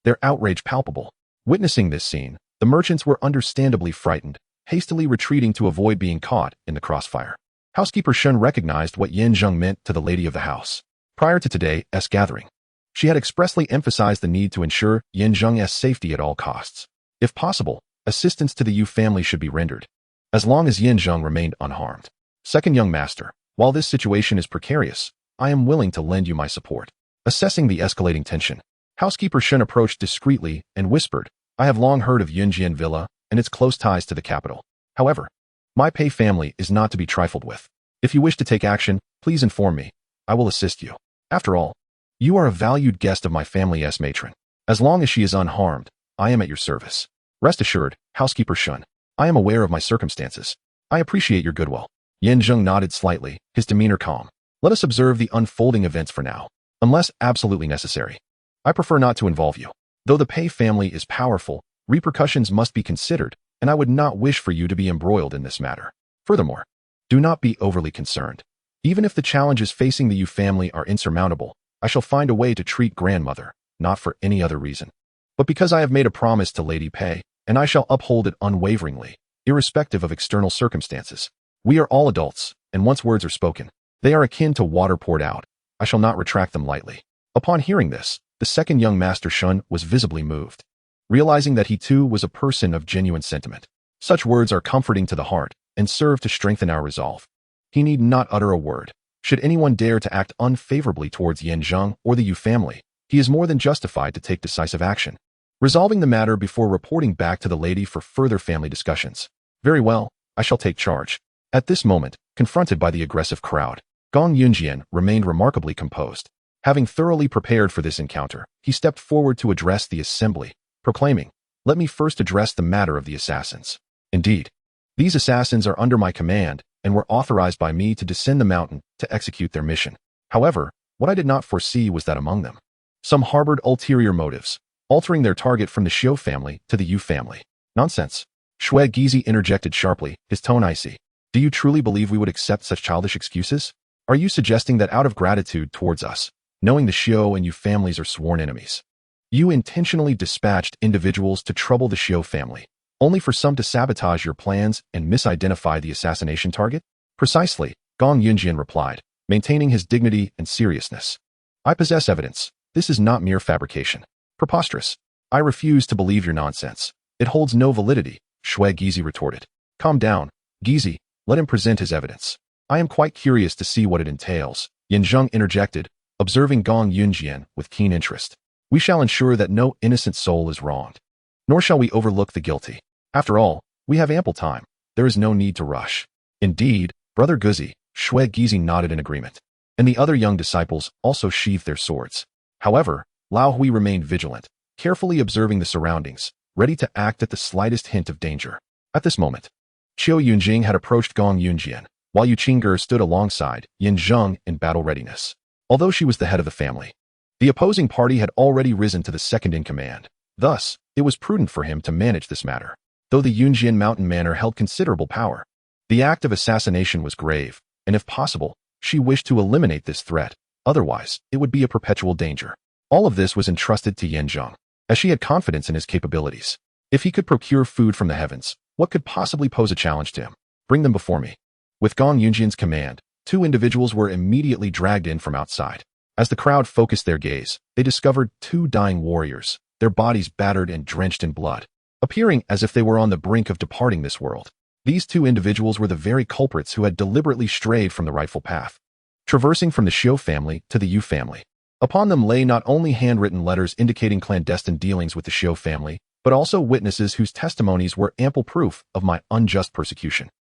their outrage palpable. Witnessing this scene, the merchants were understandably frightened, hastily retreating to avoid being caught in the crossfire. Housekeeper Shun recognized what Zheng meant to the lady of the house. Prior to today's gathering, she had expressly emphasized the need to ensure Zheng's safety at all costs. If possible, assistance to the Yu family should be rendered, as long as Zheng remained unharmed. Second young master, while this situation is precarious, I am willing to lend you my support. Assessing the escalating tension, Housekeeper Shun approached discreetly and whispered, I have long heard of Yunjian Villa and its close ties to the capital. However, my Pei family is not to be trifled with. If you wish to take action, please inform me. I will assist you. After all, you are a valued guest of my family's matron. As long as she is unharmed, I am at your service. Rest assured, Housekeeper Shun, I am aware of my circumstances. I appreciate your goodwill. Zheng nodded slightly, his demeanor calm. Let us observe the unfolding events for now, unless absolutely necessary. I prefer not to involve you. Though the Pei family is powerful, repercussions must be considered, and I would not wish for you to be embroiled in this matter. Furthermore, do not be overly concerned. Even if the challenges facing the Yu family are insurmountable, I shall find a way to treat grandmother, not for any other reason, but because I have made a promise to Lady Pei, and I shall uphold it unwaveringly, irrespective of external circumstances. We are all adults, and once words are spoken, they are akin to water poured out. I shall not retract them lightly. Upon hearing this, the second young master Shun was visibly moved, realizing that he too was a person of genuine sentiment. Such words are comforting to the heart and serve to strengthen our resolve. He need not utter a word. Should anyone dare to act unfavorably towards Zheng or the Yu family, he is more than justified to take decisive action, resolving the matter before reporting back to the lady for further family discussions. Very well, I shall take charge. At this moment, confronted by the aggressive crowd, Gong Yunjian remained remarkably composed. Having thoroughly prepared for this encounter, he stepped forward to address the assembly, proclaiming, let me first address the matter of the assassins. Indeed, these assassins are under my command and were authorized by me to descend the mountain to execute their mission. However, what I did not foresee was that among them, some harbored ulterior motives, altering their target from the Xiu family to the Yu family. Nonsense. Shui Gizi interjected sharply, his tone icy. Do you truly believe we would accept such childish excuses? Are you suggesting that out of gratitude towards us, knowing the Xiu and Yu families are sworn enemies, you intentionally dispatched individuals to trouble the Xiu family, only for some to sabotage your plans and misidentify the assassination target? Precisely, Gong Yunjian replied, maintaining his dignity and seriousness. I possess evidence. This is not mere fabrication. Preposterous. I refuse to believe your nonsense. It holds no validity, Shui Gizi retorted. Calm down, Gizi. Let him present his evidence. I am quite curious to see what it entails, Zheng interjected, observing Gong Yunjian with keen interest. We shall ensure that no innocent soul is wronged, nor shall we overlook the guilty. After all, we have ample time. There is no need to rush. Indeed, Brother Guzi, Shui Gizi nodded in agreement, and the other young disciples also sheathed their swords. However, Lao Hui remained vigilant, carefully observing the surroundings, ready to act at the slightest hint of danger. At this moment, Qiu Yunjing had approached Gong Yunjian, while Yu Qingge stood alongside Zheng in battle readiness. Although she was the head of the family, the opposing party had already risen to the second in command. Thus, it was prudent for him to manage this matter. Though the Yunjian mountain manor held considerable power, the act of assassination was grave, and if possible, she wished to eliminate this threat. Otherwise, it would be a perpetual danger. All of this was entrusted to Zheng, as she had confidence in his capabilities. If he could procure food from the heavens, what could possibly pose a challenge to him? Bring them before me. With Gong Yunjian's command, two individuals were immediately dragged in from outside. As the crowd focused their gaze, they discovered two dying warriors, their bodies battered and drenched in blood, appearing as if they were on the brink of departing this world. These two individuals were the very culprits who had deliberately strayed from the rightful path, traversing from the Xiu family to the Yu family. Upon them lay not only handwritten letters indicating clandestine dealings with the Xiu family, but also witnesses whose testimonies were ample proof of my unjust persecution.